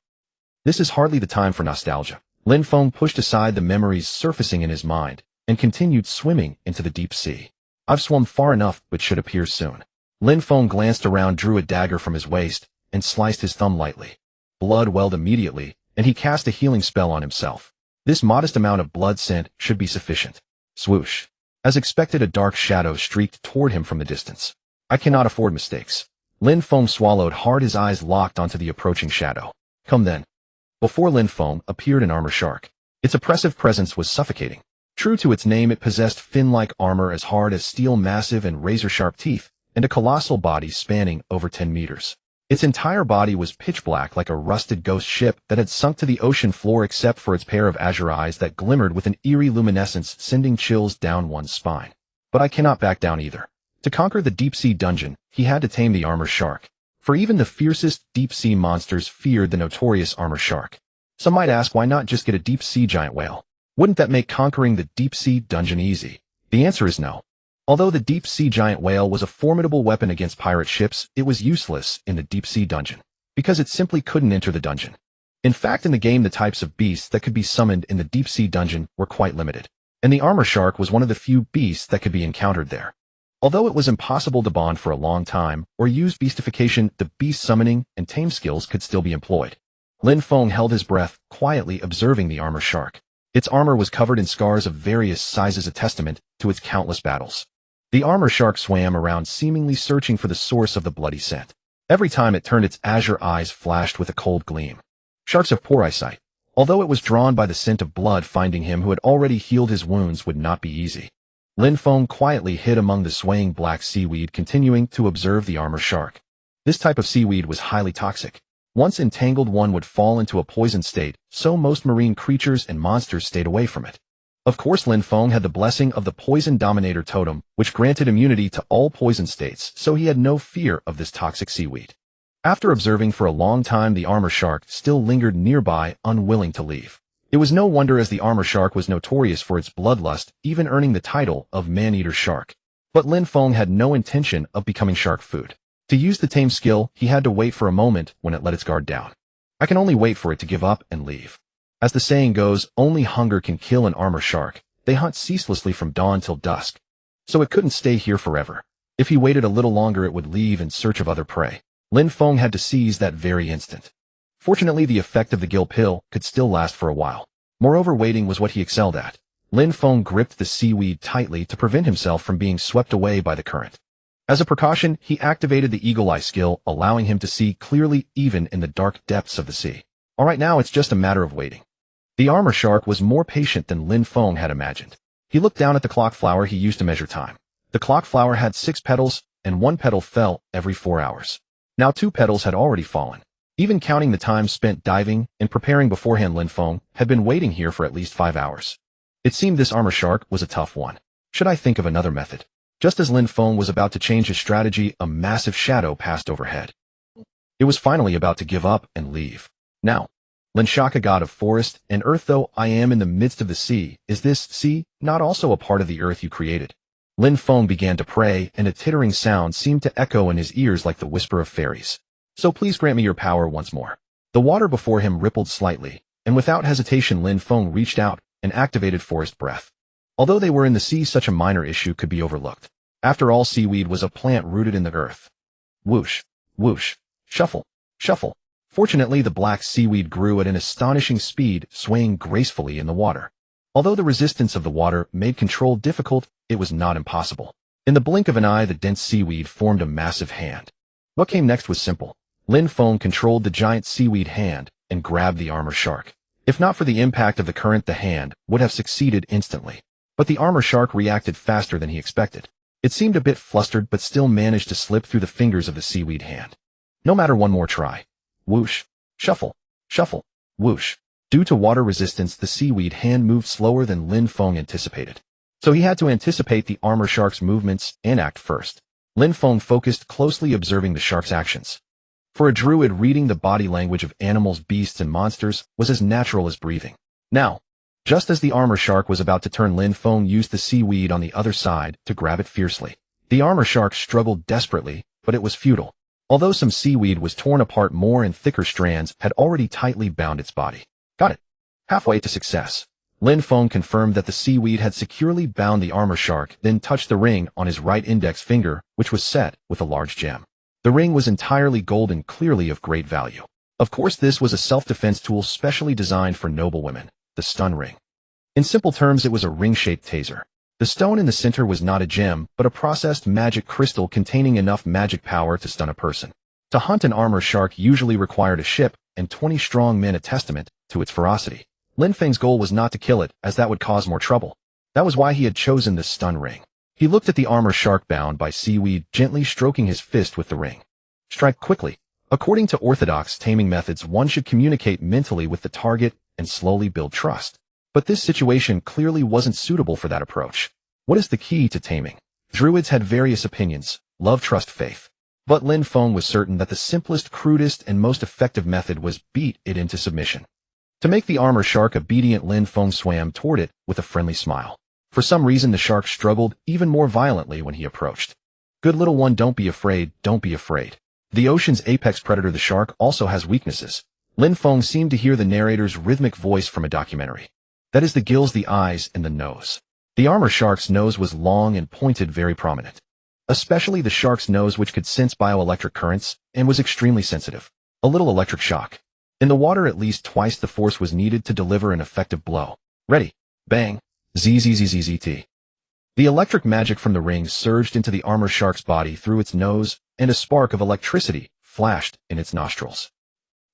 This is hardly the time for nostalgia. Lin Feng pushed aside the memories surfacing in his mind and continued swimming into the deep sea. I've swum far enough, but should appear soon. Lin Feng glanced around, drew a dagger from his waist, and sliced his thumb lightly. Blood welled immediately, and he cast a healing spell on himself. This modest amount of blood scent should be sufficient. Swoosh. As expected, a dark shadow streaked toward him from the distance. I cannot afford mistakes. Lin Feng swallowed hard, his eyes locked onto the approaching shadow. Come then. Before Lin Feng appeared an armor shark. Its oppressive presence was suffocating. True to its name, it possessed fin-like armor as hard as steel, massive and razor-sharp teeth, and a colossal body spanning over 10 meters. Its entire body was pitch black, like a rusted ghost ship that had sunk to the ocean floor, except for its pair of azure eyes that glimmered with an eerie luminescence, sending chills down one's spine. But I cannot back down either. To conquer the deep-sea dungeon, he had to tame the armor shark. For even the fiercest deep-sea monsters feared the notorious armor shark. Some might ask, why not just get a deep-sea giant whale? Wouldn't that make conquering the deep-sea dungeon easy? The answer is no. Although the deep-sea giant whale was a formidable weapon against pirate ships, it was useless in the deep-sea dungeon, because it simply couldn't enter the dungeon. In fact, in the game, the types of beasts that could be summoned in the deep-sea dungeon were quite limited, and the armor shark was one of the few beasts that could be encountered there. Although it was impossible to bond for a long time or use beastification, the beast summoning and tame skills could still be employed. Lin Feng held his breath, quietly observing the armor shark. Its armor was covered in scars of various sizes, a testament to its countless battles. The armor shark swam around, seemingly searching for the source of the bloody scent. Every time it turned, its azure eyes flashed with a cold gleam. Sharks have poor eyesight. Although it was drawn by the scent of blood, finding him who had already healed his wounds would not be easy. Lin Feng quietly hid among the swaying black seaweed, continuing to observe the armor shark. This type of seaweed was highly toxic. Once entangled, one would fall into a poisoned state, so most marine creatures and monsters stayed away from it. Of course, Lin Feng had the blessing of the Poison Dominator totem, which granted immunity to all poison states, so he had no fear of this toxic seaweed. After observing for a long time, the armor shark still lingered nearby, unwilling to leave. It was no wonder, as the armor shark was notorious for its bloodlust, even earning the title of man-eater shark. But Lin Feng had no intention of becoming shark food. To use the tame skill, he had to wait for a moment when it let its guard down. I can only wait for it to give up and leave. As the saying goes, only hunger can kill an armor shark. They hunt ceaselessly from dawn till dusk. So it couldn't stay here forever. If he waited a little longer, it would leave in search of other prey. Lin Feng had to seize that very instant. Fortunately, the effect of the gill pill could still last for a while. Moreover, waiting was what he excelled at. Lin Feng gripped the seaweed tightly to prevent himself from being swept away by the current. As a precaution, he activated the eagle eye skill, allowing him to see clearly even in the dark depths of the sea. All right, now it's just a matter of waiting. The armor shark was more patient than Lin Feng had imagined. He looked down at the clock flower he used to measure time. The clock flower had 6 petals, and 1 petal fell every 4 hours. Now 2 petals had already fallen. Even counting the time spent diving and preparing beforehand, Lin Feng had been waiting here for at least 5 hours. It seemed this armor shark was a tough one. Should I think of another method? Just as Lin Feng was about to change his strategy, a massive shadow passed overhead. It was finally about to give up and leave. Now, Lin Shaka, god of forest and earth, though I am in the midst of the sea, is this sea not also a part of the earth you created? Lin Feng began to pray, and a tittering sound seemed to echo in his ears like the whisper of fairies. So please grant me your power once more. The water before him rippled slightly, and without hesitation Lin Feng reached out and activated forest breath. Although they were in the sea, such a minor issue could be overlooked. After all, seaweed was a plant rooted in the earth. Whoosh, whoosh, shuffle, shuffle. Fortunately, the black seaweed grew at an astonishing speed, swaying gracefully in the water. Although the resistance of the water made control difficult, it was not impossible. In the blink of an eye, the dense seaweed formed a massive hand. What came next was simple. Lin Feng controlled the giant seaweed hand and grabbed the armor shark. If not for the impact of the current, the hand would have succeeded instantly. But the armor shark reacted faster than he expected. It seemed a bit flustered, but still managed to slip through the fingers of the seaweed hand. No matter, one more try. Whoosh, shuffle, shuffle, whoosh. Due to water resistance, the seaweed hand moved slower than Lin Feng anticipated. So he had to anticipate the armor shark's movements and act first. Lin Feng focused, closely observing the shark's actions. For a druid, reading the body language of animals, beasts, and monsters was as natural as breathing. Now, Just as the armor shark was about to turn, Lin Feng used the seaweed on the other side to grab it fiercely. The armor shark struggled desperately, but it was futile. Although some seaweed was torn apart, more and thicker strands had already tightly bound its body. Got it. Halfway to success. Lin Feng confirmed that the seaweed had securely bound the armor shark, then touched the ring on his right index finger, which was set with a large gem. The ring was entirely golden, clearly of great value. Of course, this was a self-defense tool specially designed for noble women, the stun ring. In simple terms, it was a ring-shaped taser. The stone in the center was not a gem, but a processed magic crystal containing enough magic power to stun a person. To hunt an armor shark usually required a ship and 20 strong men, a testament to its ferocity. Lin Feng's goal was not to kill it, as that would cause more trouble. That was why he had chosen the stun ring. He looked at the armor shark bound by seaweed, gently stroking his fist with the ring. Strike quickly. According to orthodox taming methods, one should communicate mentally with the target and slowly build trust. But this situation clearly wasn't suitable for that approach. What is the key to taming? Druids had various opinions: love, trust, faith. But Lin Feng was certain that the simplest, crudest, and most effective method was beat it into submission. To make the armor shark obedient, Lin Feng swam toward it with a friendly smile. For some reason, the shark struggled even more violently when he approached. Good little one, don't be afraid, don't be afraid. The ocean's apex predator, the shark, also has weaknesses. Lin Feng seemed to hear the narrator's rhythmic voice from a documentary. That is the gills, the eyes, and the nose. The armor shark's nose was long and pointed, very prominent. Especially the shark's nose, which could sense bioelectric currents and was extremely sensitive. A little electric shock. In the water, at least twice the force was needed to deliver an effective blow. Ready. Bang. ZZZZZT. The electric magic from the ring surged into the armor shark's body through its nose, and a spark of electricity flashed in its nostrils.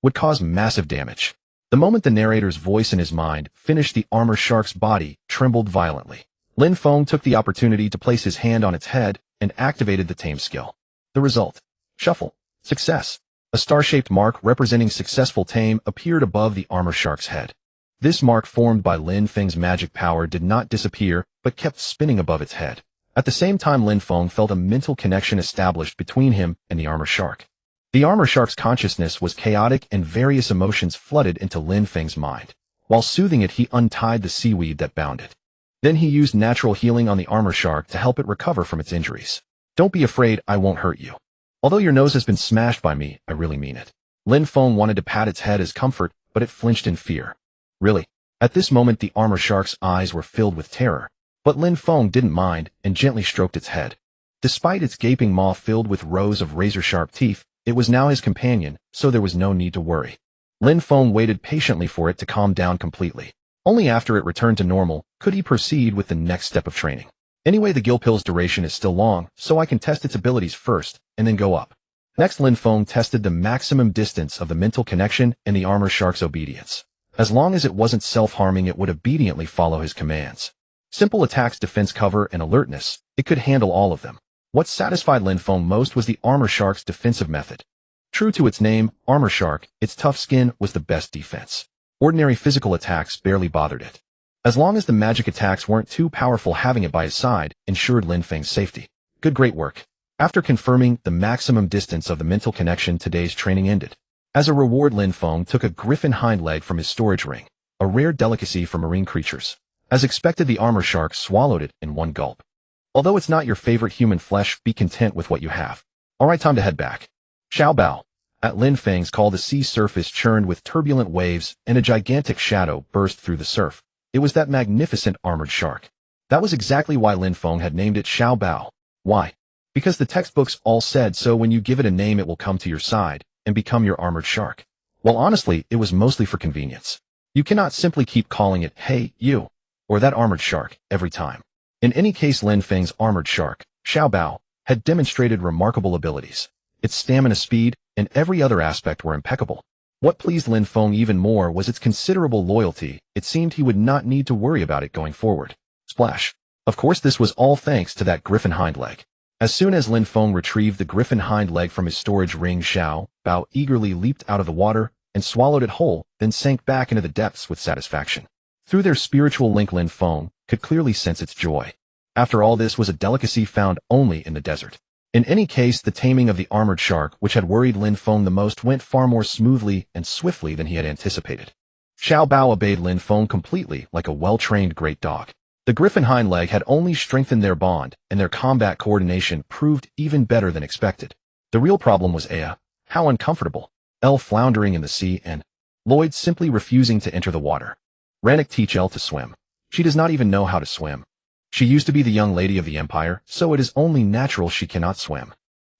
Would cause massive damage. The moment the narrator's voice in his mind finished, the armor shark's body trembled violently. Lin Feng took the opportunity to place his hand on its head and activated the tame skill. The result: shuffle. Success. A star-shaped mark representing successful tame appeared above the armor shark's head. This mark, formed by Lin Feng's magic power, did not disappear, but kept spinning above its head. At the same time, Lin Feng felt a mental connection established between him and the armor shark. The armor shark's consciousness was chaotic, and various emotions flooded into Lin Feng's mind. While soothing it, he untied the seaweed that bound it. Then he used natural healing on the armor shark to help it recover from its injuries. Don't be afraid, I won't hurt you. Although your nose has been smashed by me, I really mean it. Lin Feng wanted to pat its head as comfort, but it flinched in fear. Really? At this moment, the armor shark's eyes were filled with terror. But Lin Feng didn't mind and gently stroked its head. Despite its gaping maw filled with rows of razor-sharp teeth, it was now his companion, so there was no need to worry. Lin Feng waited patiently for it to calm down completely. Only after it returned to normal could he proceed with the next step of training. Anyway, the gill pill's duration is still long, so I can test its abilities first, and then go up. Next, Lin Feng tested the maximum distance of the mental connection and the armor shark's obedience. As long as it wasn't self-harming, it would obediently follow his commands. Simple attacks, defense, cover, and alertness, it could handle all of them. What satisfied Lin Feng most was the armor shark's defensive method. True to its name, armor shark, its tough skin was the best defense. Ordinary physical attacks barely bothered it. As long as the magic attacks weren't too powerful, having it by his side ensured Lin Feng's safety. Good, great work. After confirming the maximum distance of the mental connection, today's training ended. As a reward, Lin Feng took a griffin hind leg from his storage ring, a rare delicacy for marine creatures. As expected, the armor shark swallowed it in one gulp. Although it's not your favorite human flesh, be content with what you have. Alright, time to head back. Xiao Bao. At Lin Feng's call, the sea surface churned with turbulent waves, and a gigantic shadow burst through the surf. It was that magnificent armored shark. That was exactly why Lin Feng had named it Xiao Bao. Why? Because the textbooks all said so. When you give it a name, it will come to your side and become your armored shark. Well, honestly, it was mostly for convenience. You cannot simply keep calling it, hey, you, or that armored shark, every time. In any case, Lin Feng's armored shark, Xiao Bao, had demonstrated remarkable abilities. Its stamina, speed, and every other aspect were impeccable. What pleased Lin Feng even more was its considerable loyalty. It seemed he would not need to worry about it going forward. Splash. Of course, this was all thanks to that griffin hind leg. As soon as Lin Feng retrieved the griffin hind leg from his storage ring, Xiao Bao eagerly leaped out of the water and swallowed it whole, then sank back into the depths with satisfaction. Through their spiritual link, Lin Feng could clearly sense its joy. After all, this was a delicacy found only in the desert. In any case, the taming of the armored shark, which had worried Lin Feng the most, went far more smoothly and swiftly than he had anticipated. Xiao Bao obeyed Lin Feng completely, like a well-trained great dog. The griffin hind leg had only strengthened their bond, and their combat coordination proved even better than expected. The real problem was Aya. How uncomfortable. Elle floundering in the sea and Lloyd simply refusing to enter the water. Rannick teach Elle to swim. She does not even know how to swim. She used to be the young lady of the empire, so it is only natural she cannot swim.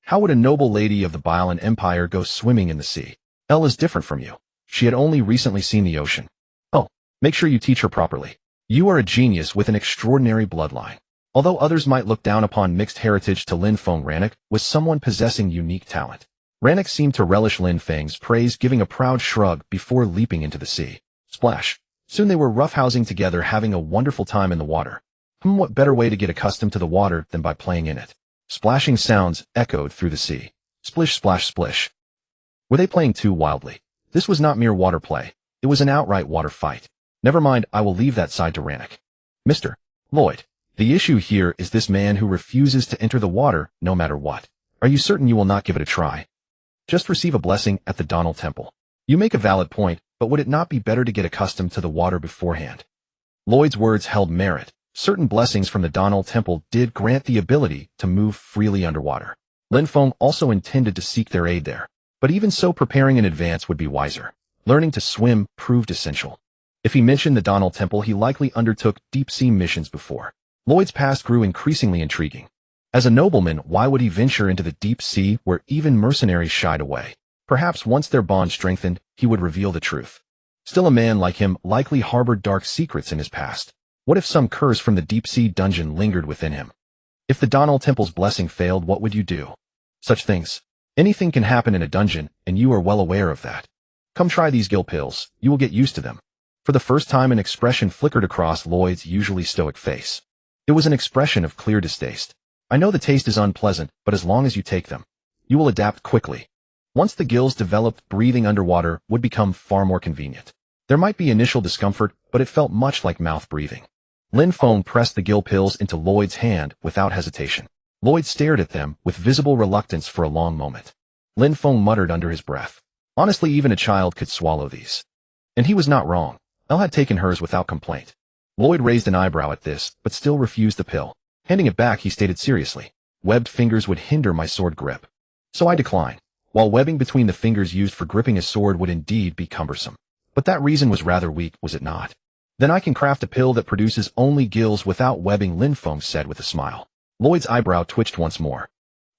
How would a noble lady of the Bailan Empire go swimming in the sea? Elle is different from you. She had only recently seen the ocean. Oh, make sure you teach her properly. You are a genius with an extraordinary bloodline. Although others might look down upon mixed heritage to Lin Feng, Rannick was someone possessing unique talent. Rannick seemed to relish Lin Feng's praise, giving a proud shrug before leaping into the sea. Splash. Soon they were roughhousing together, having a wonderful time in the water. What better way to get accustomed to the water than by playing in it? Splashing sounds echoed through the sea. Splish, splash, splish. Were they playing too wildly? This was not mere water play. It was an outright water fight. Never mind, I will leave that side to Rannick. Mr. Lloyd, the issue here is this man who refuses to enter the water no matter what. Are you certain you will not give it a try? Just receive a blessing at the Donald Temple. You make a valid point, but would it not be better to get accustomed to the water beforehand? Lloyd's words held merit. Certain blessings from the Donald Temple did grant the ability to move freely underwater. Lin Feng also intended to seek their aid there. But even so, preparing in advance would be wiser. Learning to swim proved essential. If he mentioned the Donald Temple, he likely undertook deep-sea missions before. Lloyd's past grew increasingly intriguing. As a nobleman, why would he venture into the deep sea where even mercenaries shied away? Perhaps once their bond strengthened, he would reveal the truth. Still, a man like him likely harbored dark secrets in his past. What if some curse from the deep-sea dungeon lingered within him? If the Donald Temple's blessing failed, what would you do? Such things. Anything can happen in a dungeon, and you are well aware of that. Come try these gill pills, you will get used to them. For the first time, an expression flickered across Lloyd's usually stoic face. It was an expression of clear distaste. I know the taste is unpleasant, but as long as you take them, you will adapt quickly. Once the gills developed, breathing underwater would become far more convenient. There might be initial discomfort, but it felt much like mouth breathing. Lin Feng pressed the gill pills into Lloyd's hand without hesitation. Lloyd stared at them with visible reluctance for a long moment. Lin Feng muttered under his breath. Honestly, even a child could swallow these. And he was not wrong. Elle had taken hers without complaint. Lloyd raised an eyebrow at this, but still refused the pill. Handing it back, he stated seriously, "Webbed fingers would hinder my sword grip. So I decline." While webbing between the fingers used for gripping a sword would indeed be cumbersome. But that reason was rather weak, was it not? Then I can craft a pill that produces only gills without webbing, Lin Feng said with a smile. Lloyd's eyebrow twitched once more.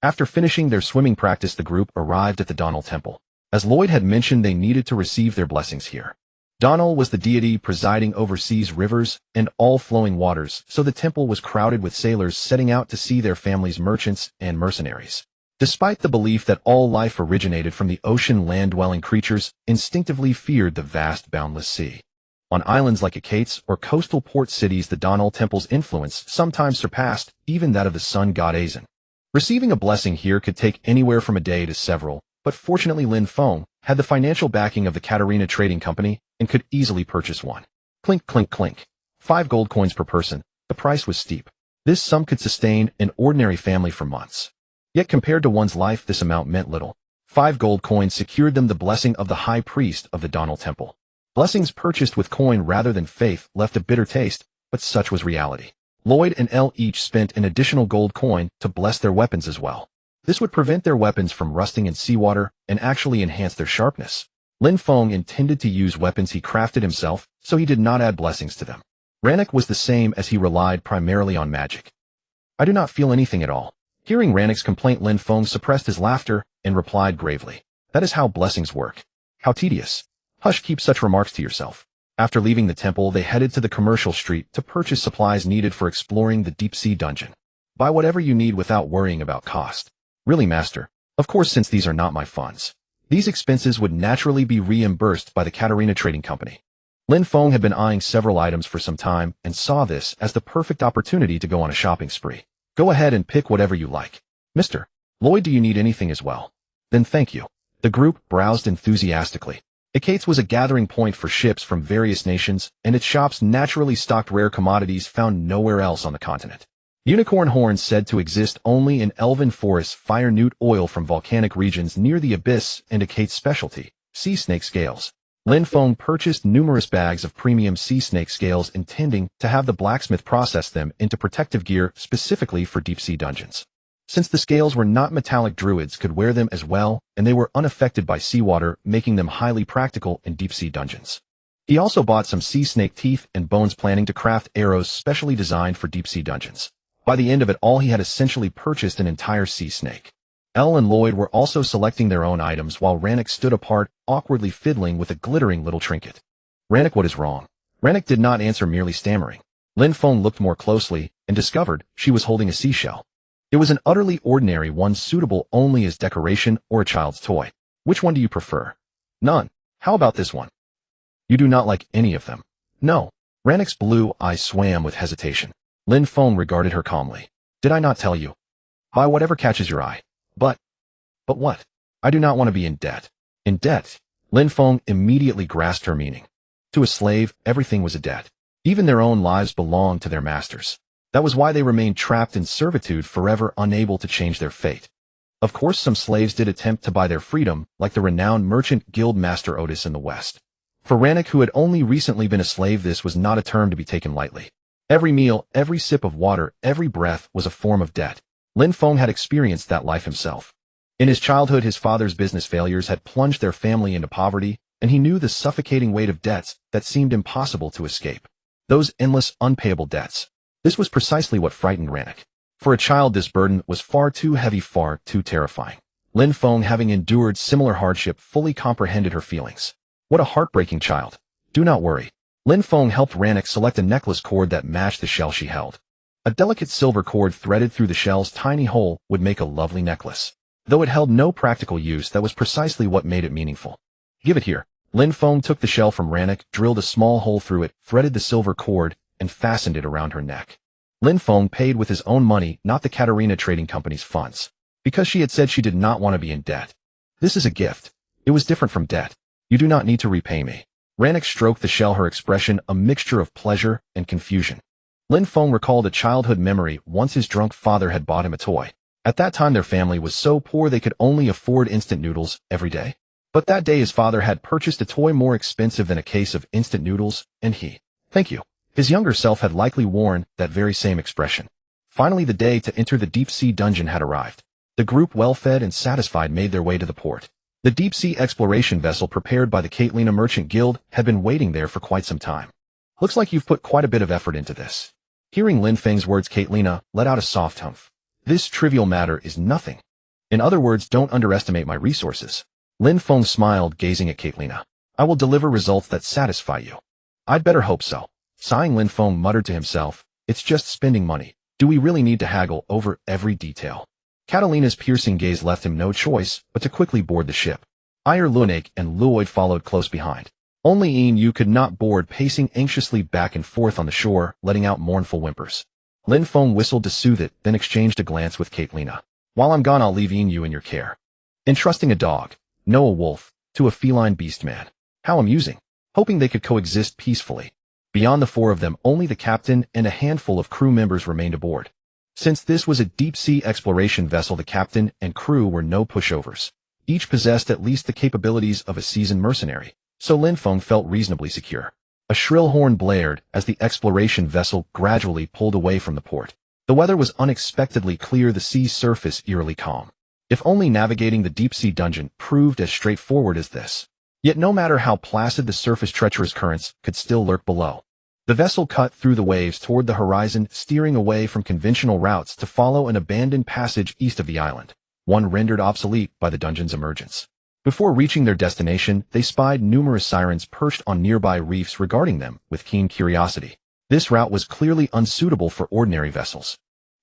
After finishing their swimming practice, the group arrived at the Donald Temple. As Lloyd had mentioned, they needed to receive their blessings here. Donald was the deity presiding over seas, rivers, and all flowing waters, so the temple was crowded with sailors setting out to see their families, merchants, and mercenaries. Despite the belief that all life originated from the ocean, land-dwelling creatures instinctively feared the vast, boundless sea. On islands like Achates or coastal port cities, the Donald Temple's influence sometimes surpassed even that of the sun god Azan. Receiving a blessing here could take anywhere from a day to several, but fortunately Lin Feng had the financial backing of the Katarina Trading Company and could easily purchase one. Clink, clink, clink. 5 gold coins per person. The price was steep. This sum could sustain an ordinary family for months. Yet compared to one's life, this amount meant little. 5 gold coins secured them the blessing of the high priest of the Donald Temple. Blessings purchased with coin rather than faith left a bitter taste, but such was reality. Lloyd and Elle each spent an additional gold coin to bless their weapons as well. This would prevent their weapons from rusting in seawater and actually enhance their sharpness. Lin Feng intended to use weapons he crafted himself, so he did not add blessings to them. Rannick was the same, as he relied primarily on magic. I do not feel anything at all. Hearing Rannick's complaint, Lin Feng suppressed his laughter and replied gravely, "That is how blessings work. How tedious. Hush, keep such remarks to yourself." After leaving the temple, they headed to the commercial street to purchase supplies needed for exploring the deep-sea dungeon. Buy whatever you need without worrying about cost. Really, master? Of course, since these are not my funds. These expenses would naturally be reimbursed by the Katarina Trading Company. Lin Feng had been eyeing several items for some time and saw this as the perfect opportunity to go on a shopping spree. Go ahead and pick whatever you like. Mr. Lloyd, do you need anything as well? Then thank you. The group browsed enthusiastically. Achates was a gathering point for ships from various nations, and its shops naturally stocked rare commodities found nowhere else on the continent. Unicorn horns said to exist only in elven forests, fire newt oil from volcanic regions near the abyss, and Achates' specialty, sea snake scales. Lin Feng purchased numerous bags of premium sea snake scales intending to have the blacksmith process them into protective gear specifically for deep-sea dungeons. Since the scales were not metallic, druids could wear them as well, and they were unaffected by seawater, making them highly practical in deep-sea dungeons. He also bought some sea snake teeth and bones, planning to craft arrows specially designed for deep-sea dungeons. By the end of it all, he had essentially purchased an entire sea snake. Elle and Lloyd were also selecting their own items while Rannick stood apart, awkwardly fiddling with a glittering little trinket. Rannick, what is wrong? Rannick did not answer, merely stammering. Lin Feng looked more closely and discovered she was holding a seashell. It was an utterly ordinary one, suitable only as decoration or a child's toy. Which one do you prefer? None. How about this one? You do not like any of them? No. Rannick's blue eyes swam with hesitation. Lin Feng regarded her calmly. Did I not tell you? Buy whatever catches your eye. But what? I do not want to be in debt. In debt? Lin Feng immediately grasped her meaning. To a slave, everything was a debt. Even their own lives belonged to their masters. That was why they remained trapped in servitude forever, unable to change their fate. Of course, some slaves did attempt to buy their freedom, like the renowned merchant guild master Otis in the West. For Rannick, who had only recently been a slave, this was not a term to be taken lightly. Every meal, every sip of water, every breath was a form of debt. Lin Feng had experienced that life himself. In his childhood, his father's business failures had plunged their family into poverty, and he knew the suffocating weight of debts that seemed impossible to escape. Those endless, unpayable debts. This was precisely what frightened Rannick. For a child, this burden was far too heavy, far too terrifying. Lin Feng, having endured similar hardship, fully comprehended her feelings. What a heartbreaking child. Do not worry. Lin Feng helped Rannick select a necklace cord that matched the shell she held. A delicate silver cord threaded through the shell's tiny hole would make a lovely necklace. Though it held no practical use, that was precisely what made it meaningful. Give it here. Lin Feng took the shell from Rannick, drilled a small hole through it, threaded the silver cord, and fastened it around her neck. Lin Feng paid with his own money, not the Katarina Trading Company's funds, because she had said she did not want to be in debt. This is a gift. It was different from debt. You do not need to repay me. Rannick stroked the shell, her expression a mixture of pleasure and confusion. Lin Feng recalled a childhood memory. Once his drunk father had bought him a toy. At that time, their family was so poor they could only afford instant noodles every day. But that day his father had purchased a toy more expensive than a case of instant noodles, and he, thank you. His younger self had likely worn that very same expression. Finally, the day to enter the deep-sea dungeon had arrived. The group, well-fed and satisfied, made their way to the port. The deep-sea exploration vessel prepared by the Caitlina Merchant Guild had been waiting there for quite some time. Looks like you've put quite a bit of effort into this. Hearing Lin Feng's words, Caitlina let out a soft humph. This trivial matter is nothing. In other words, don't underestimate my resources. Lin Feng smiled, gazing at Caitlina. I will deliver results that satisfy you. I'd better hope so. Sighing, Lin Feng muttered to himself, it's just spending money. Do we really need to haggle over every detail? Catalina's piercing gaze left him no choice but to quickly board the ship. Iyer Lunac and Lloyd followed close behind. Only Ian Yu could not board, pacing anxiously back and forth on the shore, letting out mournful whimpers. Lin Feng whistled to soothe it, then exchanged a glance with Caitlina. While I'm gone, I'll leave Ian Yu in your care. Entrusting a dog, no a wolf, to a feline beast man. How amusing. Hoping they could coexist peacefully. Beyond the four of them, only the captain and a handful of crew members remained aboard. Since this was a deep-sea exploration vessel, the captain and crew were no pushovers. Each possessed at least the capabilities of a seasoned mercenary, so Lin Feng felt reasonably secure. A shrill horn blared as the exploration vessel gradually pulled away from the port. The weather was unexpectedly clear, the sea's surface eerily calm. If only navigating the deep-sea dungeon proved as straightforward as this. Yet no matter how placid the surface, treacherous currents could still lurk below. The vessel cut through the waves toward the horizon, steering away from conventional routes to follow an abandoned passage east of the island, one rendered obsolete by the dungeon's emergence. Before reaching their destination, they spied numerous sirens perched on nearby reefs, regarding them with keen curiosity. This route was clearly unsuitable for ordinary vessels.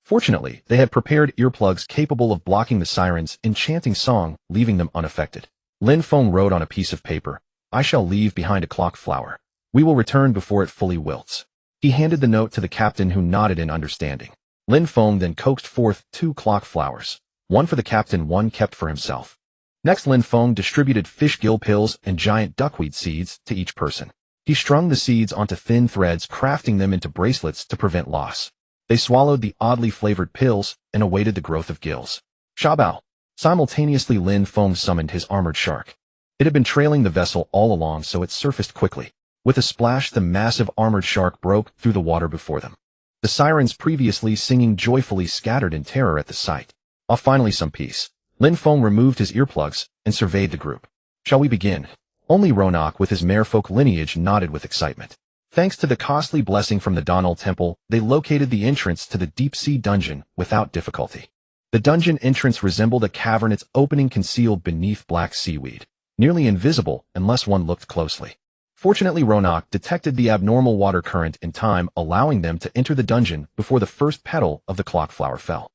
Fortunately, they had prepared earplugs capable of blocking the sirens' enchanting song, leaving them unaffected. Lin Feng wrote on a piece of paper, I shall leave behind a clock flower. We will return before it fully wilts. He handed the note to the captain, who nodded in understanding. Lin Feng then coaxed forth 2 clock flowers, one for the captain, one kept for himself. Next, Lin Feng distributed fish gill pills and giant duckweed seeds to each person. He strung the seeds onto thin threads, crafting them into bracelets to prevent loss. They swallowed the oddly flavored pills and awaited the growth of gills. Shabao. Simultaneously, Lin Feng summoned his armored shark. It had been trailing the vessel all along, so it surfaced quickly. With a splash, the massive armored shark broke through the water before them. The sirens previously singing joyfully scattered in terror at the sight. "Ah, finally some peace." Lin Feng removed his earplugs and surveyed the group. "Shall we begin?" Only Ronak with his merfolk lineage nodded with excitement. Thanks to the costly blessing from the Donal Temple, they located the entrance to the deep-sea dungeon without difficulty. The dungeon entrance resembled a cavern, its opening concealed beneath black seaweed, nearly invisible unless one looked closely. Fortunately, Ronak detected the abnormal water current in time, allowing them to enter the dungeon before the first petal of the clockflower fell.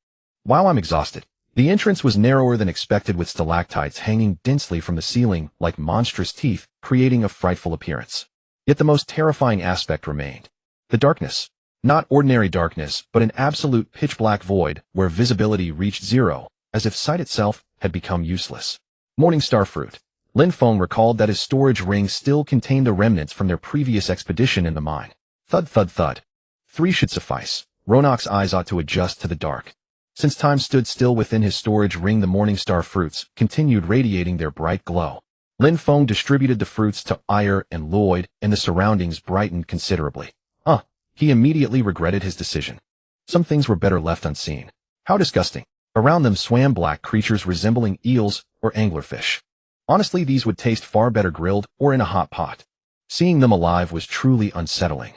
"Wow, I'm exhausted." The entrance was narrower than expected, with stalactites hanging densely from the ceiling like monstrous teeth, creating a frightful appearance. Yet the most terrifying aspect remained. The darkness. Not ordinary darkness, but an absolute pitch-black void where visibility reached zero, as if sight itself had become useless. Morningstar fruit. Lin Feng recalled that his storage ring still contained the remnants from their previous expedition in the mine. Thud, thud, thud. 3 should suffice. Ronak's eyes ought to adjust to the dark. Since time stood still within his storage ring, the Morningstar fruits continued radiating their bright glow. Lin Feng distributed the fruits to Ire and Lloyd, and the surroundings brightened considerably. He immediately regretted his decision. Some things were better left unseen. How disgusting. Around them swam black creatures resembling eels or anglerfish. Honestly, these would taste far better grilled or in a hot pot. Seeing them alive was truly unsettling.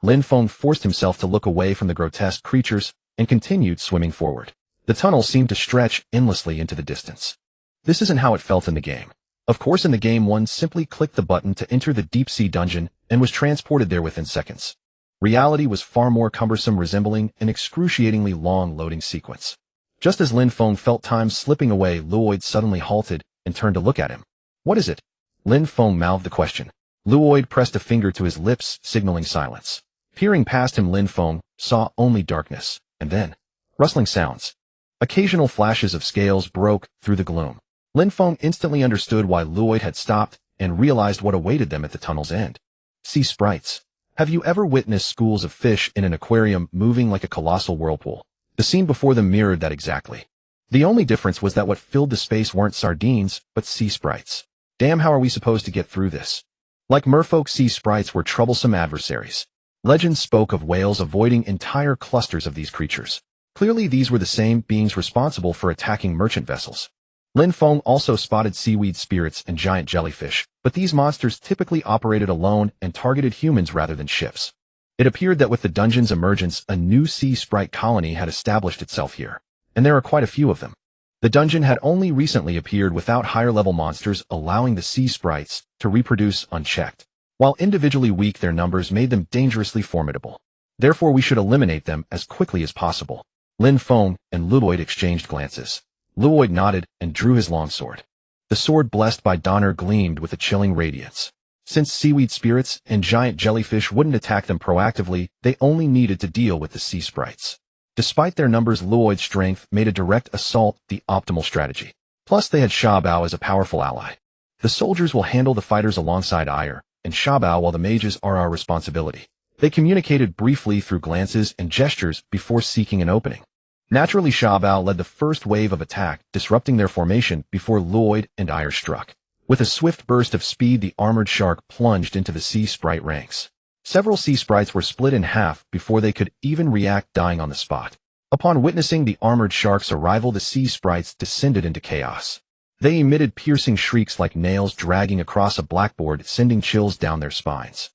Lin Feng forced himself to look away from the grotesque creatures and continued swimming forward. The tunnel seemed to stretch endlessly into the distance. This isn't how it felt in the game. Of course, in the game, one simply clicked the button to enter the deep-sea dungeon and was transported there within seconds. Reality was far more cumbersome, resembling an excruciatingly long loading sequence. Just as Lin Feng felt time slipping away, Lloyd suddenly halted and turned to look at him. "What is it?" Lin Feng mouthed the question. Lloyd pressed a finger to his lips, signaling silence. Peering past him, Lin Feng saw only darkness, and then rustling sounds. Occasional flashes of scales broke through the gloom. Lin Feng instantly understood why Lloyd had stopped and realized what awaited them at the tunnel's end. Sea sprites. Have you ever witnessed schools of fish in an aquarium moving like a colossal whirlpool? The scene before them mirrored that exactly. The only difference was that what filled the space weren't sardines, but sea sprites. Damn, how are we supposed to get through this? Like merfolk, sea sprites were troublesome adversaries. Legends spoke of whales avoiding entire clusters of these creatures. Clearly, these were the same beings responsible for attacking merchant vessels. Lin Feng also spotted seaweed spirits and giant jellyfish, but these monsters typically operated alone and targeted humans rather than ships. It appeared that with the dungeon's emergence, a new sea sprite colony had established itself here, and there are quite a few of them. The dungeon had only recently appeared without higher-level monsters, allowing the sea sprites to reproduce unchecked. While individually weak, their numbers made them dangerously formidable. Therefore, we should eliminate them as quickly as possible. Lin Feng and Lloyd exchanged glances. Lloyd nodded and drew his longsword. The sword blessed by Donner gleamed with a chilling radiance. Since seaweed spirits and giant jellyfish wouldn't attack them proactively, they only needed to deal with the sea sprites. Despite their numbers, Lloyd's strength made a direct assault the optimal strategy. Plus, they had Shabao as a powerful ally. The soldiers will handle the fighters alongside Ire and Shabao, while the mages are our responsibility. They communicated briefly through glances and gestures before seeking an opening. Naturally, Shabao led the first wave of attack, disrupting their formation before Lloyd and Ire struck. With a swift burst of speed, the armored shark plunged into the sea sprite ranks. Several sea sprites were split in half before they could even react, dying on the spot. Upon witnessing the armored shark's arrival, the sea sprites descended into chaos. They emitted piercing shrieks like nails dragging across a blackboard, sending chills down their spines.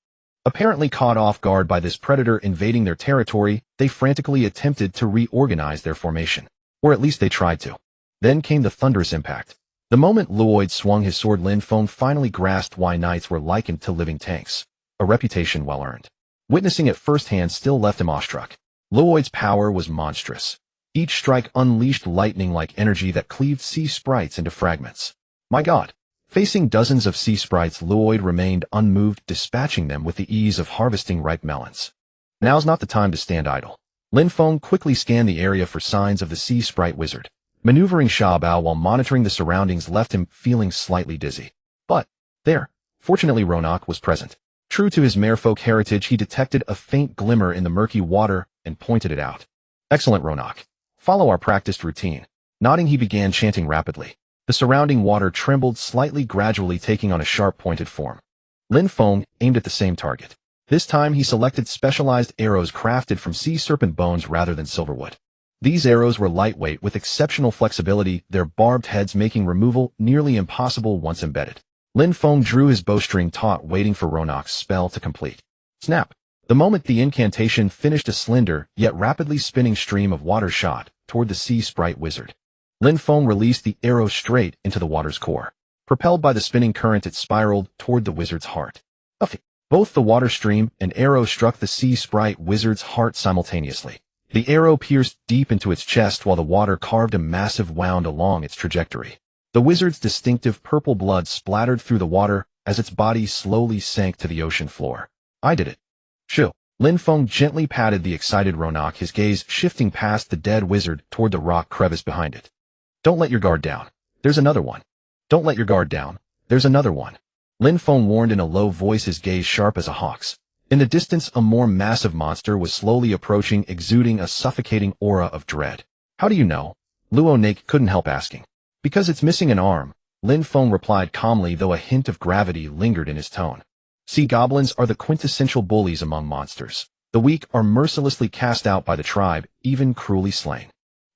Apparently caught off guard by this predator invading their territory, they frantically attempted to reorganize their formation. Or at least they tried to. Then came the thunderous impact. The moment Lloyd swung his sword, Lin Feng finally grasped why knights were likened to living tanks. A reputation well earned. Witnessing it firsthand still left him awestruck. Lloyd's power was monstrous. Each strike unleashed lightning-like energy that cleaved sea sprites into fragments. My God! Facing dozens of sea sprites, Lloyd remained unmoved, dispatching them with the ease of harvesting ripe melons. Now's not the time to stand idle. Lin Feng quickly scanned the area for signs of the sea sprite wizard. Maneuvering Shabao while monitoring the surroundings left him feeling slightly dizzy. But, there, fortunately Ronak was present. True to his merfolk heritage, he detected a faint glimmer in the murky water and pointed it out. Excellent, Ronak. Follow our practiced routine. Nodding, he began chanting rapidly. The surrounding water trembled slightly, gradually taking on a sharp pointed form. Lin Feng aimed at the same target. This time he selected specialized arrows crafted from sea serpent bones rather than silverwood. These arrows were lightweight with exceptional flexibility, their barbed heads making removal nearly impossible once embedded. Lin Feng drew his bowstring taut, waiting for Ronok's spell to complete. Snap! The moment the incantation finished, a slender, yet rapidly spinning stream of water shot toward the sea sprite wizard. Lin Feng released the arrow straight into the water's core. Propelled by the spinning current, it spiraled toward the wizard's heart. Both the water stream and arrow struck the sea sprite wizard's heart simultaneously. The arrow pierced deep into its chest while the water carved a massive wound along its trajectory. The wizard's distinctive purple blood splattered through the water as its body slowly sank to the ocean floor. I did it. Shoo. Lin Feng gently patted the excited Ronok, his gaze shifting past the dead wizard toward the rock crevice behind it. Don't let your guard down. There's another one. Don't let your guard down. There's another one. Lin Feng warned in a low voice, his gaze sharp as a hawk's. In the distance, a more massive monster was slowly approaching, exuding a suffocating aura of dread. How do you know? Luo Nake couldn't help asking. Because it's missing an arm, Lin Feng replied calmly, though a hint of gravity lingered in his tone. Sea goblins are the quintessential bullies among monsters. The weak are mercilessly cast out by the tribe, even cruelly slain.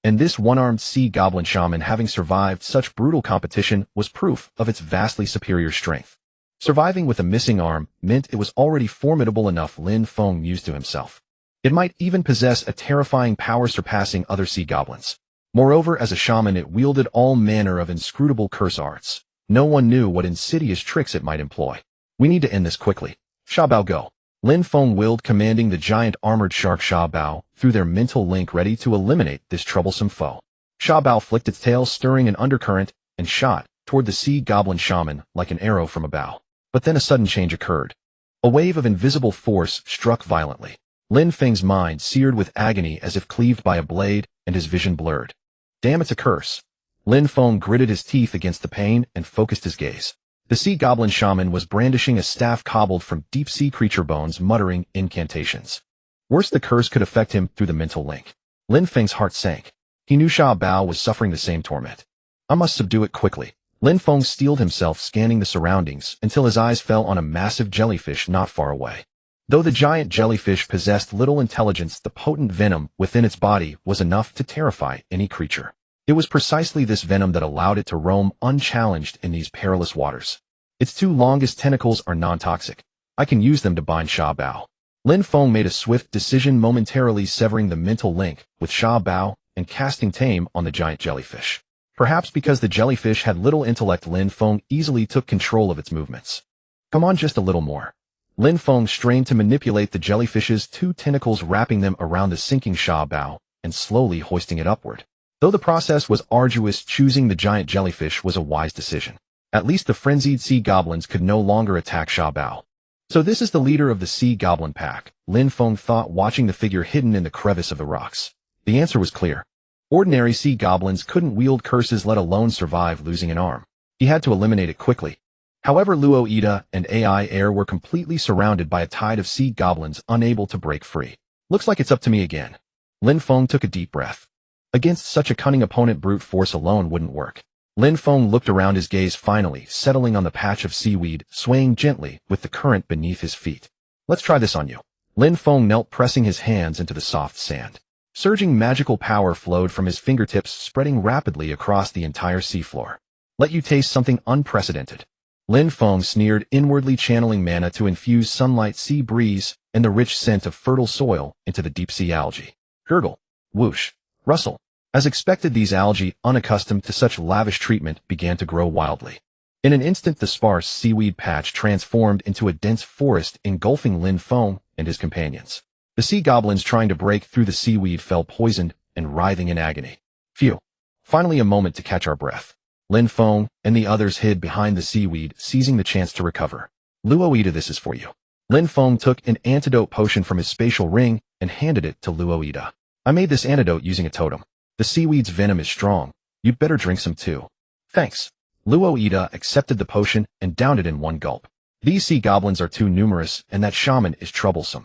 And this one-armed sea goblin shaman, having survived such brutal competition, was proof of its vastly superior strength. Surviving with a missing arm meant it was already formidable enough, Lin Feng mused to himself. It might even possess a terrifying power surpassing other sea goblins. Moreover, as a shaman, it wielded all manner of inscrutable curse arts. No one knew what insidious tricks it might employ. We need to end this quickly. Sha Bao, go. Lin Feng willed, commanding the giant armored shark Sha Bao through their mental link, ready to eliminate this troublesome foe. Sha Bao flicked its tail, stirring an undercurrent, and shot toward the sea goblin shaman like an arrow from a bow. But then a sudden change occurred. A wave of invisible force struck violently. Lin Feng's mind seared with agony as if cleaved by a blade, and his vision blurred. Damn, it's a curse. Lin Feng gritted his teeth against the pain and focused his gaze. The sea goblin shaman was brandishing a staff cobbled from deep-sea creature bones, muttering incantations. Worse, the curse could affect him through the mental link. Lin Feng's heart sank. He knew Sha Bao was suffering the same torment. I must subdue it quickly. Lin Feng steeled himself, scanning the surroundings until his eyes fell on a massive jellyfish not far away. Though the giant jellyfish possessed little intelligence, the potent venom within its body was enough to terrify any creature. It was precisely this venom that allowed it to roam unchallenged in these perilous waters. Its two longest tentacles are non-toxic. I can use them to bind Sha Bao. Lin Feng made a swift decision, momentarily severing the mental link with Sha Bao and casting Tame on the giant jellyfish. Perhaps because the jellyfish had little intellect, Lin Feng easily took control of its movements. Come on, just a little more. Lin Feng strained to manipulate the jellyfish's two tentacles, wrapping them around the sinking Sha Bao and slowly hoisting it upward. Though the process was arduous, choosing the giant jellyfish was a wise decision. At least the frenzied sea goblins could no longer attack Sha Bao. So this is the leader of the sea goblin pack, Lin Feng thought, watching the figure hidden in the crevice of the rocks. The answer was clear. Ordinary sea goblins couldn't wield curses, let alone survive losing an arm. He had to eliminate it quickly. However, Luo Ida and AI Air were completely surrounded by a tide of sea goblins, unable to break free. Looks like it's up to me again. Lin Feng took a deep breath. Against such a cunning opponent, brute force alone wouldn't work. Lin Feng looked around, his gaze finally settling on the patch of seaweed, swaying gently with the current beneath his feet. Let's try this on you. Lin Feng knelt, pressing his hands into the soft sand. Surging magical power flowed from his fingertips, spreading rapidly across the entire seafloor. Let you taste something unprecedented. Lin Feng sneered, inwardly channeling mana to infuse sunlight, sea breeze, and the rich scent of fertile soil into the deep-sea algae. Gurgle. Whoosh. Rustle. As expected, these algae, unaccustomed to such lavish treatment, began to grow wildly. In an instant, the sparse seaweed patch transformed into a dense forest, engulfing Lin Feng and his companions. The sea goblins trying to break through the seaweed fell poisoned and writhing in agony. Phew. Finally a moment to catch our breath. Lin Feng and the others hid behind the seaweed, seizing the chance to recover. Luo Ida, this is for you. Lin Feng took an antidote potion from his spatial ring and handed it to Luo Ida. I made this antidote using a totem. The seaweed's venom is strong. You'd better drink some too. Thanks. Luo Ida accepted the potion and downed it in one gulp. These sea goblins are too numerous, and that shaman is troublesome.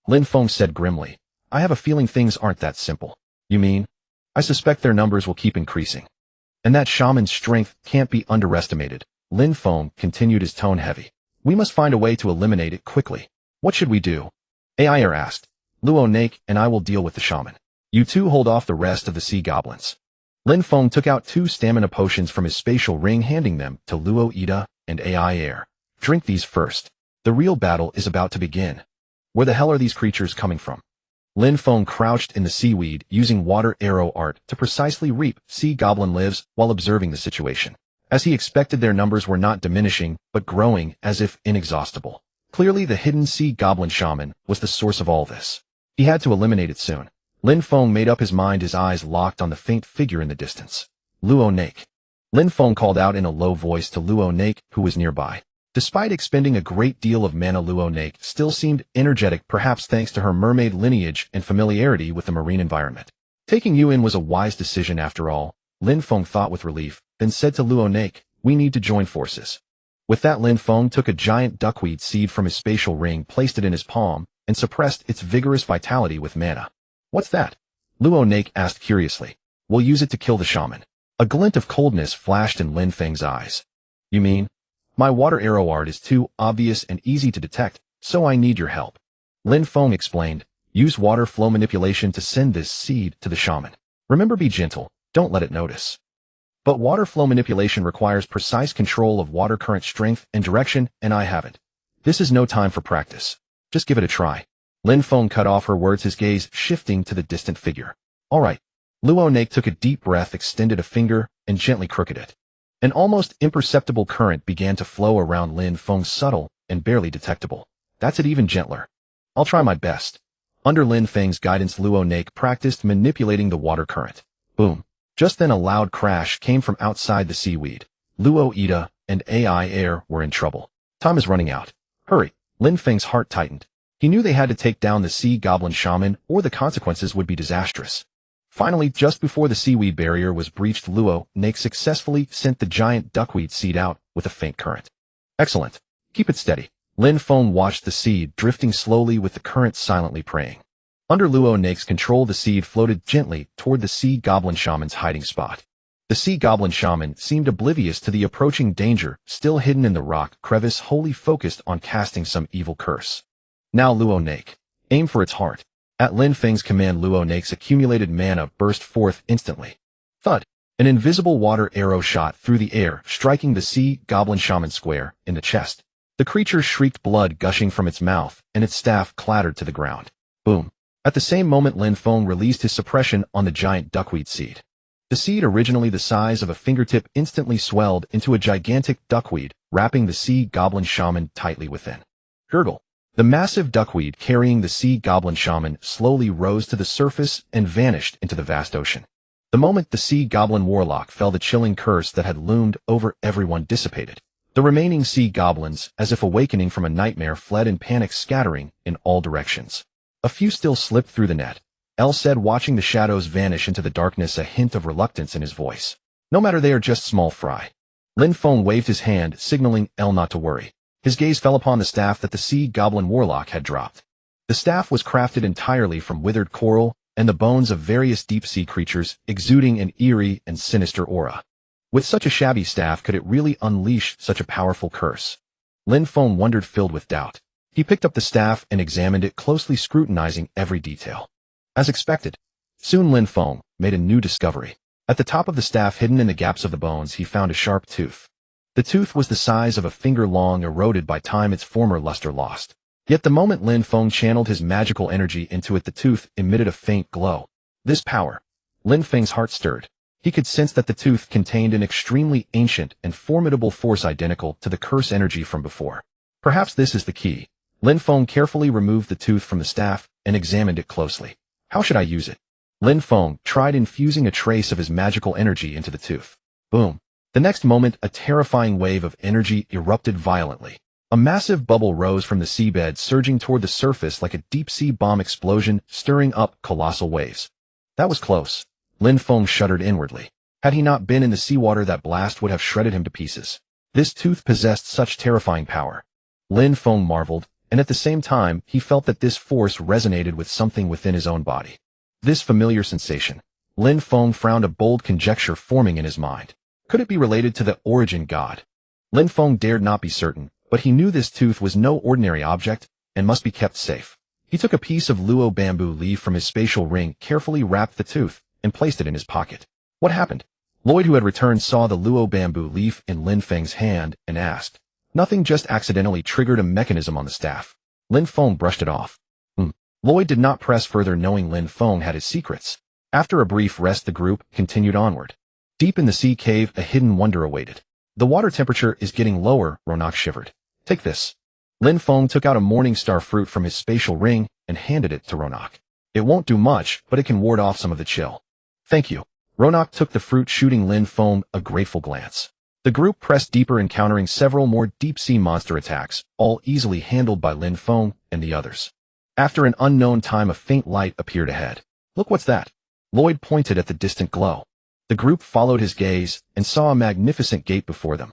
Lin Feng said grimly. I have a feeling things aren't that simple. You mean? I suspect their numbers will keep increasing. And that shaman's strength can't be underestimated. Lin Feng continued, his tone heavy. We must find a way to eliminate it quickly. What should we do? Air asked. Luo Nake and I will deal with the shaman. You two hold off the rest of the sea goblins. Lin Feng took out 2 stamina potions from his spatial ring, handing them to Luo Ida and Air. Drink these first. The real battle is about to begin. Where the hell are these creatures coming from? Lin Feng crouched in the seaweed, using water arrow art to precisely reap sea goblin lives while observing the situation. As he expected, their numbers were not diminishing, but growing as if inexhaustible. Clearly, the hidden sea goblin shaman was the source of all this. He had to eliminate it soon. Lin Feng made up his mind, his eyes locked on the faint figure in the distance. Luo Nake. Lin Feng called out in a low voice to Luo Nake, who was nearby. Despite expending a great deal of mana, Luo Nake still seemed energetic, perhaps thanks to her mermaid lineage and familiarity with the marine environment. Taking you in was a wise decision after all, Lin Feng thought with relief, then said to Luo Nake, we need to join forces. With that, Lin Feng took a giant duckweed seed from his spatial ring, placed it in his palm, and suppressed its vigorous vitality with mana. What's that? Luo Nake asked curiously. We'll use it to kill the shaman. A glint of coldness flashed in Lin Feng's eyes. You mean? My water arrow art is too obvious and easy to detect, so I need your help. Lin Feng explained. Use water flow manipulation to send this seed to the shaman. Remember, be gentle, don't let it notice. But water flow manipulation requires precise control of water current strength and direction, and I haven't. This is no time for practice. Just give it a try. Lin Feng cut off her words, his gaze shifting to the distant figure. All right. Luo Nake took a deep breath, extended a finger, and gently crooked it. An almost imperceptible current began to flow around Lin Feng, subtle and barely detectable. That's it, even gentler. I'll try my best. Under Lin Feng's guidance, Luo Nake practiced manipulating the water current. Boom. Just then a loud crash came from outside the seaweed. Luo Ida and Air were in trouble. Time is running out. Hurry. Lin Feng's heart tightened. He knew they had to take down the sea goblin shaman, or the consequences would be disastrous. Finally, just before the seaweed barrier was breached, Luo Nake successfully sent the giant duckweed seed out with a faint current. Excellent. Keep it steady. Lin Feng watched the seed drifting slowly with the current silently praying. Under Luo Nake's control, the seed floated gently toward the sea goblin shaman's hiding spot. The sea goblin shaman seemed oblivious to the approaching danger, still hidden in the rock crevice, wholly focused on casting some evil curse. Now, Luo Nake, aim for its heart. At Lin Feng's command, Luo Nake's accumulated mana burst forth instantly. Thud! An invisible water arrow shot through the air, striking the sea goblin shaman square in the chest. The creature shrieked, blood gushing from its mouth, and its staff clattered to the ground. Boom! At the same moment, Lin Feng released his suppression on the giant duckweed seed. The seed, originally the size of a fingertip, instantly swelled into a gigantic duckweed, wrapping the sea goblin shaman tightly within. Gurgle! The massive duckweed carrying the sea goblin shaman slowly rose to the surface and vanished into the vast ocean. The moment the sea goblin warlock fell, the chilling curse that had loomed over everyone dissipated. The remaining sea goblins, as if awakening from a nightmare, fled in panic, scattering in all directions. A few still slipped through the net. El said, watching the shadows vanish into the darkness, a hint of reluctance in his voice. No matter, they are just small fry. Lin Feng waved his hand, signaling El not to worry. His gaze fell upon the staff that the sea goblin warlock had dropped. The staff was crafted entirely from withered coral and the bones of various deep-sea creatures, exuding an eerie and sinister aura. With such a shabby staff, could it really unleash such a powerful curse? Lin Feng wondered, filled with doubt. He picked up the staff and examined it closely, scrutinizing every detail. As expected, soon Lin Feng made a new discovery. At the top of the staff, hidden in the gaps of the bones, he found a sharp tooth. The tooth was the size of a finger long, eroded by time, its former luster lost. Yet the moment Lin Feng channeled his magical energy into it, the tooth emitted a faint glow. This power! Lin Feng's heart stirred. He could sense that the tooth contained an extremely ancient and formidable force identical to the curse energy from before. Perhaps this is the key. Lin Feng carefully removed the tooth from the staff and examined it closely. How should I use it? Lin Feng tried infusing a trace of his magical energy into the tooth. Boom! The next moment, a terrifying wave of energy erupted violently. A massive bubble rose from the seabed, surging toward the surface like a deep-sea bomb explosion, stirring up colossal waves. That was close. Lin Feng shuddered inwardly. Had he not been in the seawater, that blast would have shredded him to pieces. This tooth possessed such terrifying power. Lin Feng marveled, and at the same time, he felt that this force resonated with something within his own body. This familiar sensation. Lin Feng frowned, a bold conjecture forming in his mind. Could it be related to the origin god? Lin Feng dared not be certain, but he knew this tooth was no ordinary object and must be kept safe. He took a piece of luo bamboo leaf from his spatial ring, carefully wrapped the tooth, and placed it in his pocket. What happened? Lloyd, who had returned, saw the luo bamboo leaf in Lin Feng's hand and asked. Nothing, just accidentally triggered a mechanism on the staff. Lin Feng brushed it off. Lloyd did not press further, knowing Lin Feng had his secrets. After a brief rest, the group continued onward. Deep in the sea cave, a hidden wonder awaited. The water temperature is getting lower, Ronak shivered. Take this. Lin Feng took out a morning star fruit from his spatial ring and handed it to Ronak. It won't do much, but it can ward off some of the chill. Thank you. Ronak took the fruit, shooting Lin Feng a grateful glance. The group pressed deeper, encountering several more deep-sea monster attacks, all easily handled by Lin Feng and the others. After an unknown time, a faint light appeared ahead. Look, what's that? Lloyd pointed at the distant glow. The group followed his gaze and saw a magnificent gate before them.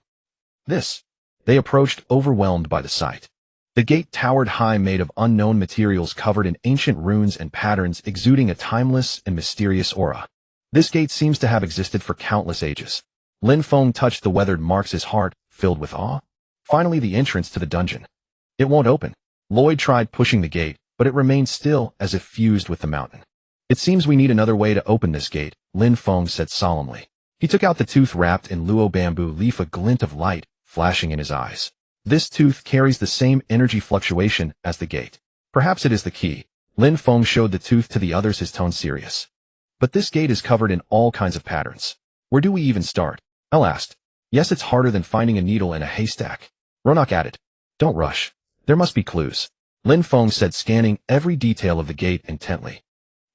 They approached, overwhelmed by the sight. The gate towered high, made of unknown materials covered in ancient runes and patterns, exuding a timeless and mysterious aura. This gate seems to have existed for countless ages. Lin Feng touched the weathered marks, his heart filled with awe. Finally, the entrance to the dungeon. It won't open. Lloyd tried pushing the gate, but it remained still, as if fused with the mountain. It seems we need another way to open this gate, Lin Feng said solemnly. He took out the tooth wrapped in luo bamboo leaf, a glint of light flashing in his eyes. This tooth carries the same energy fluctuation as the gate. Perhaps it is the key. Lin Feng showed the tooth to the others, his tone serious. But this gate is covered in all kinds of patterns. Where do we even start? El asked. Yes, it's harder than finding a needle in a haystack. Ronak added. Don't rush. There must be clues. Lin Feng said, scanning every detail of the gate intently.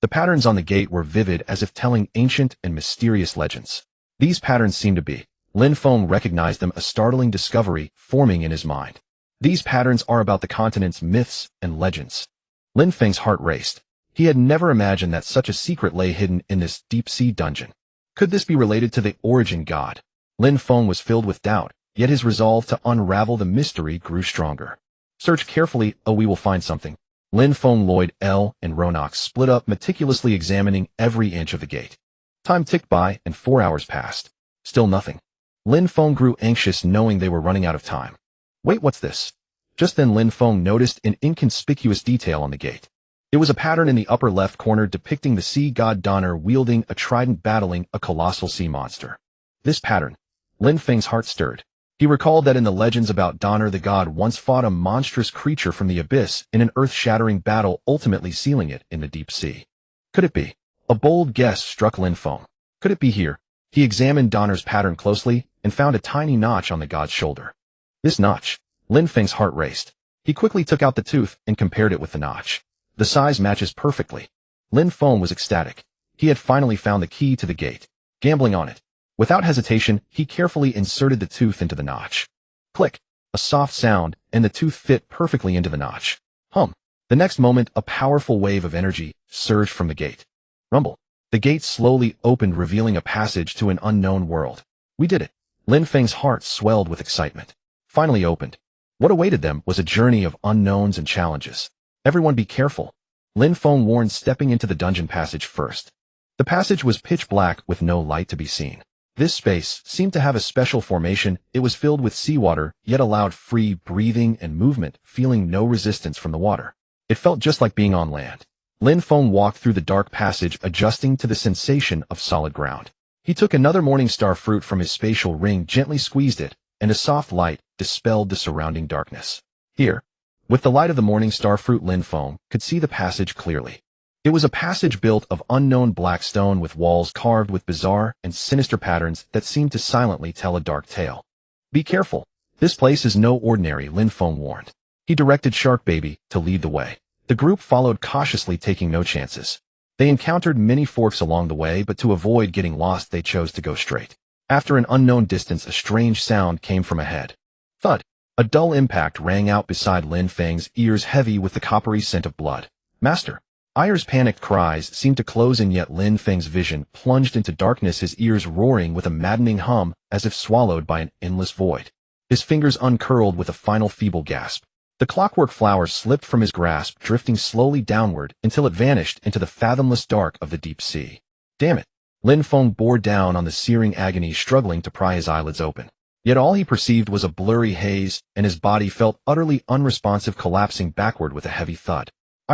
The patterns on the gate were vivid, as if telling ancient and mysterious legends. These patterns seemed to be. Lin Feng recognized them, a startling discovery forming in his mind. These patterns are about the continent's myths and legends. Lin Feng's heart raced. He had never imagined that such a secret lay hidden in this deep-sea dungeon. Could this be related to the origin god? Lin Feng was filled with doubt, yet his resolve to unravel the mystery grew stronger. Search carefully, we will find something. Lin Feng, Lloyd, El, and Ronak split up, meticulously examining every inch of the gate. Time ticked by, and 4 hours passed. Still nothing. Lin Feng grew anxious, knowing they were running out of time. Wait, what's this? Just then Lin Feng noticed an inconspicuous detail on the gate. It was a pattern in the upper left corner depicting the sea god Donner wielding a trident, battling a colossal sea monster. This pattern. Lin Feng's heart stirred. He recalled that in the legends about Donner, the god once fought a monstrous creature from the abyss in an earth-shattering battle, ultimately sealing it in the deep sea. Could it be? A bold guess struck Lin Feng. Could it be here? He examined Donner's pattern closely and found a tiny notch on the god's shoulder. This notch. Lin Feng's heart raced. He quickly took out the tooth and compared it with the notch. The size matches perfectly. Lin Feng was ecstatic. He had finally found the key to the gate. Gambling on it. Without hesitation, he carefully inserted the tooth into the notch. Click. A soft sound, and the tooth fit perfectly into the notch. Hum. The next moment, a powerful wave of energy surged from the gate. Rumble. The gate slowly opened, revealing a passage to an unknown world. We did it. Lin Feng's heart swelled with excitement. Finally opened. What awaited them was a journey of unknowns and challenges. Everyone be careful. Lin Feng warned, stepping into the dungeon passage first. The passage was pitch black with no light to be seen. This space seemed to have a special formation. It was filled with seawater, yet allowed free breathing and movement, feeling no resistance from the water. It felt just like being on land. Lin Feng walked through the dark passage, adjusting to the sensation of solid ground. He took another morning star fruit from his spatial ring, gently squeezed it, and a soft light dispelled the surrounding darkness. Here, with the light of the morning star fruit, Lin Feng could see the passage clearly. It was a passage built of unknown black stone, with walls carved with bizarre and sinister patterns that seemed to silently tell a dark tale. Be careful. This place is no ordinary, Lin Feng warned. He directed Shark Baby to lead the way. The group followed cautiously, taking no chances. They encountered many forks along the way, but to avoid getting lost, they chose to go straight. After an unknown distance, a strange sound came from ahead. Thud. A dull impact rang out beside Lin Feng's ears, heavy with the coppery scent of blood. Master. Ayer's panicked cries seemed to close in, yet Lin Feng's vision plunged into darkness, his ears roaring with a maddening hum, as if swallowed by an endless void. His fingers uncurled with a final feeble gasp. The clockwork flower slipped from his grasp, drifting slowly downward until it vanished into the fathomless dark of the deep sea. Damn it. Lin Feng bore down on the searing agony, struggling to pry his eyelids open. Yet all he perceived was a blurry haze, and his body felt utterly unresponsive, collapsing backward with a heavy thud.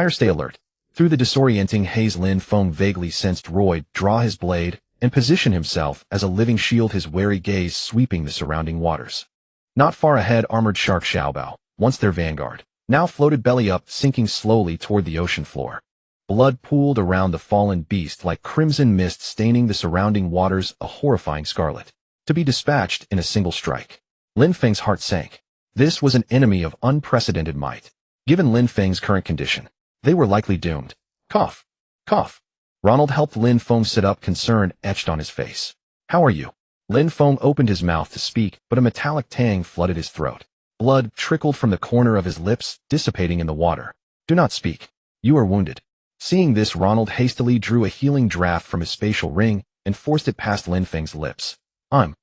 Stay alert. Through the disorienting haze, Lin Feng vaguely sensed Royd draw his blade and position himself as a living shield, his wary gaze sweeping the surrounding waters. Not far ahead, armored shark Xiaobao, once their vanguard, now floated belly up, sinking slowly toward the ocean floor. Blood pooled around the fallen beast like crimson mist, staining the surrounding waters a horrifying scarlet. To be dispatched in a single strike. Lin Feng's heart sank. This was an enemy of unprecedented might. Given Lin Feng's current condition, they were likely doomed. Cough. Cough. Ronald helped Lin Feng sit up, concern etched on his face. How are you? Lin Feng opened his mouth to speak, but a metallic tang flooded his throat. Blood trickled from the corner of his lips, dissipating in the water. Do not speak. You are wounded. Seeing this, Ronald hastily drew a healing draft from his spatial ring and forced it past Lin Feng's lips. I'm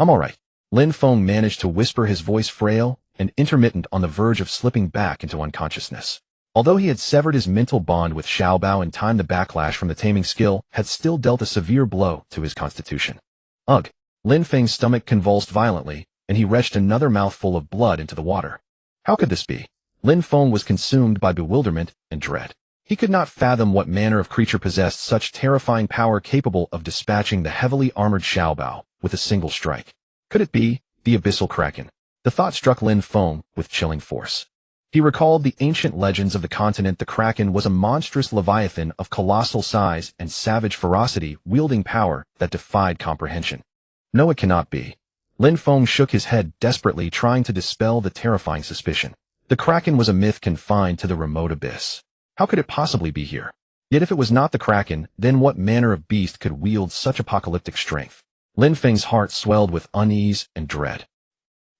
all right. Lin Feng managed to whisper, his voice frail and intermittent, on the verge of slipping back into unconsciousness. Although he had severed his mental bond with Xiaobao in time, the backlash from the taming skill had still dealt a severe blow to his constitution. Ugh. Lin Feng's stomach convulsed violently, and he retched another mouthful of blood into the water. How could this be? Lin Feng was consumed by bewilderment and dread. He could not fathom what manner of creature possessed such terrifying power, capable of dispatching the heavily armored Xiaobao with a single strike. Could it be the abyssal kraken? The thought struck Lin Feng with chilling force. He recalled the ancient legends of the continent. The kraken was a monstrous leviathan of colossal size and savage ferocity, wielding power that defied comprehension. No, it cannot be. Lin Feng shook his head desperately, trying to dispel the terrifying suspicion. The kraken was a myth confined to the remote abyss. How could it possibly be here? Yet if it was not the kraken, then what manner of beast could wield such apocalyptic strength? Lin Feng's heart swelled with unease and dread.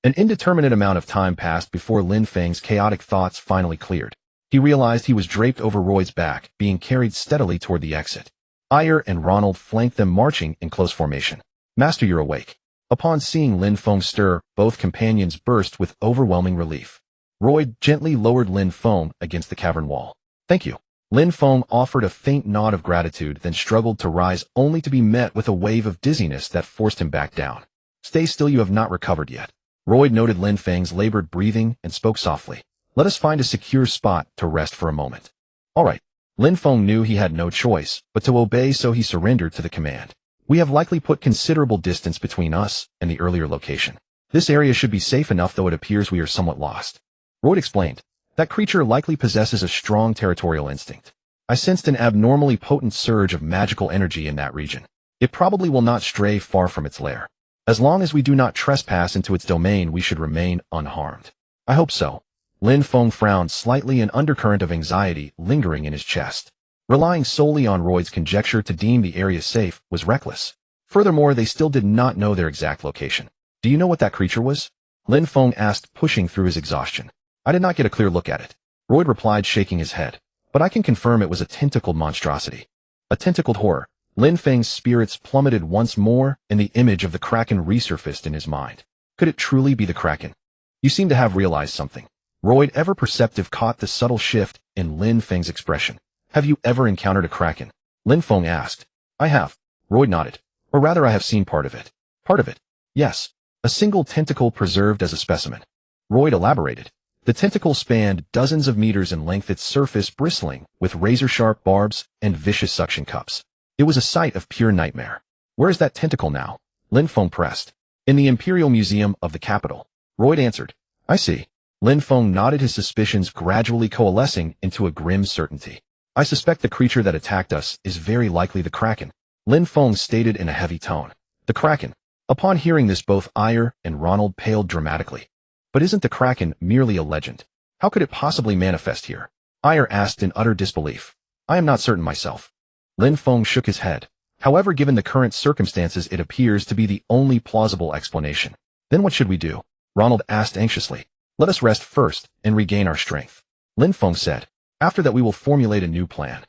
An indeterminate amount of time passed before Lin Feng's chaotic thoughts finally cleared. He realized he was draped over Royd's back, being carried steadily toward the exit. Ire and Ronald flanked them, marching in close formation. Master, you're awake. Upon seeing Lin Feng stir, both companions burst with overwhelming relief. Royd gently lowered Lin Feng against the cavern wall. Thank you. Lin Feng offered a faint nod of gratitude, then struggled to rise, only to be met with a wave of dizziness that forced him back down. Stay still, you have not recovered yet. Royd noted Lin Feng's labored breathing and spoke softly. Let us find a secure spot to rest for a moment. All right. Lin Feng knew he had no choice but to obey, so he surrendered to the command. We have likely put considerable distance between us and the earlier location. This area should be safe enough, though it appears we are somewhat lost. Royd explained. That creature likely possesses a strong territorial instinct. I sensed an abnormally potent surge of magical energy in that region. It probably will not stray far from its lair. As long as we do not trespass into its domain, we should remain unharmed. I hope so. Lin Feng frowned slightly, an undercurrent of anxiety lingering in his chest. Relying solely on Royd's conjecture to deem the area safe was reckless. Furthermore, they still did not know their exact location. Do you know what that creature was? Lin Feng asked, pushing through his exhaustion. I did not get a clear look at it. Royd replied, shaking his head. But I can confirm it was a tentacled monstrosity. A tentacled horror. Lin Feng's spirits plummeted once more, and the image of the kraken resurfaced in his mind. Could it truly be the kraken? You seem to have realized something. Royd, ever perceptive, caught the subtle shift in Lin Feng's expression. Have you ever encountered a kraken? Lin Feng asked. I have. Royd nodded. Or rather, I have seen part of it. Part of it? Yes. A single tentacle preserved as a specimen. Royd elaborated. The tentacle spanned dozens of meters in length, its surface bristling with razor-sharp barbs and vicious suction cups. It was a sight of pure nightmare. Where is that tentacle now? Lin Feng pressed. In the Imperial Museum of the capital. Royd answered. I see. Lin Feng nodded, his suspicions gradually coalescing into a grim certainty. I suspect the creature that attacked us is very likely the kraken. Lin Feng stated in a heavy tone. The kraken. Upon hearing this, both Ire and Ronald paled dramatically. But isn't the kraken merely a legend? How could it possibly manifest here? Ire asked in utter disbelief. I am not certain myself. Lin Feng shook his head. However, given the current circumstances, it appears to be the only plausible explanation. Then what should we do? Ronald asked anxiously. Let us rest first and regain our strength. Lin Feng said. After that, we will formulate a new plan.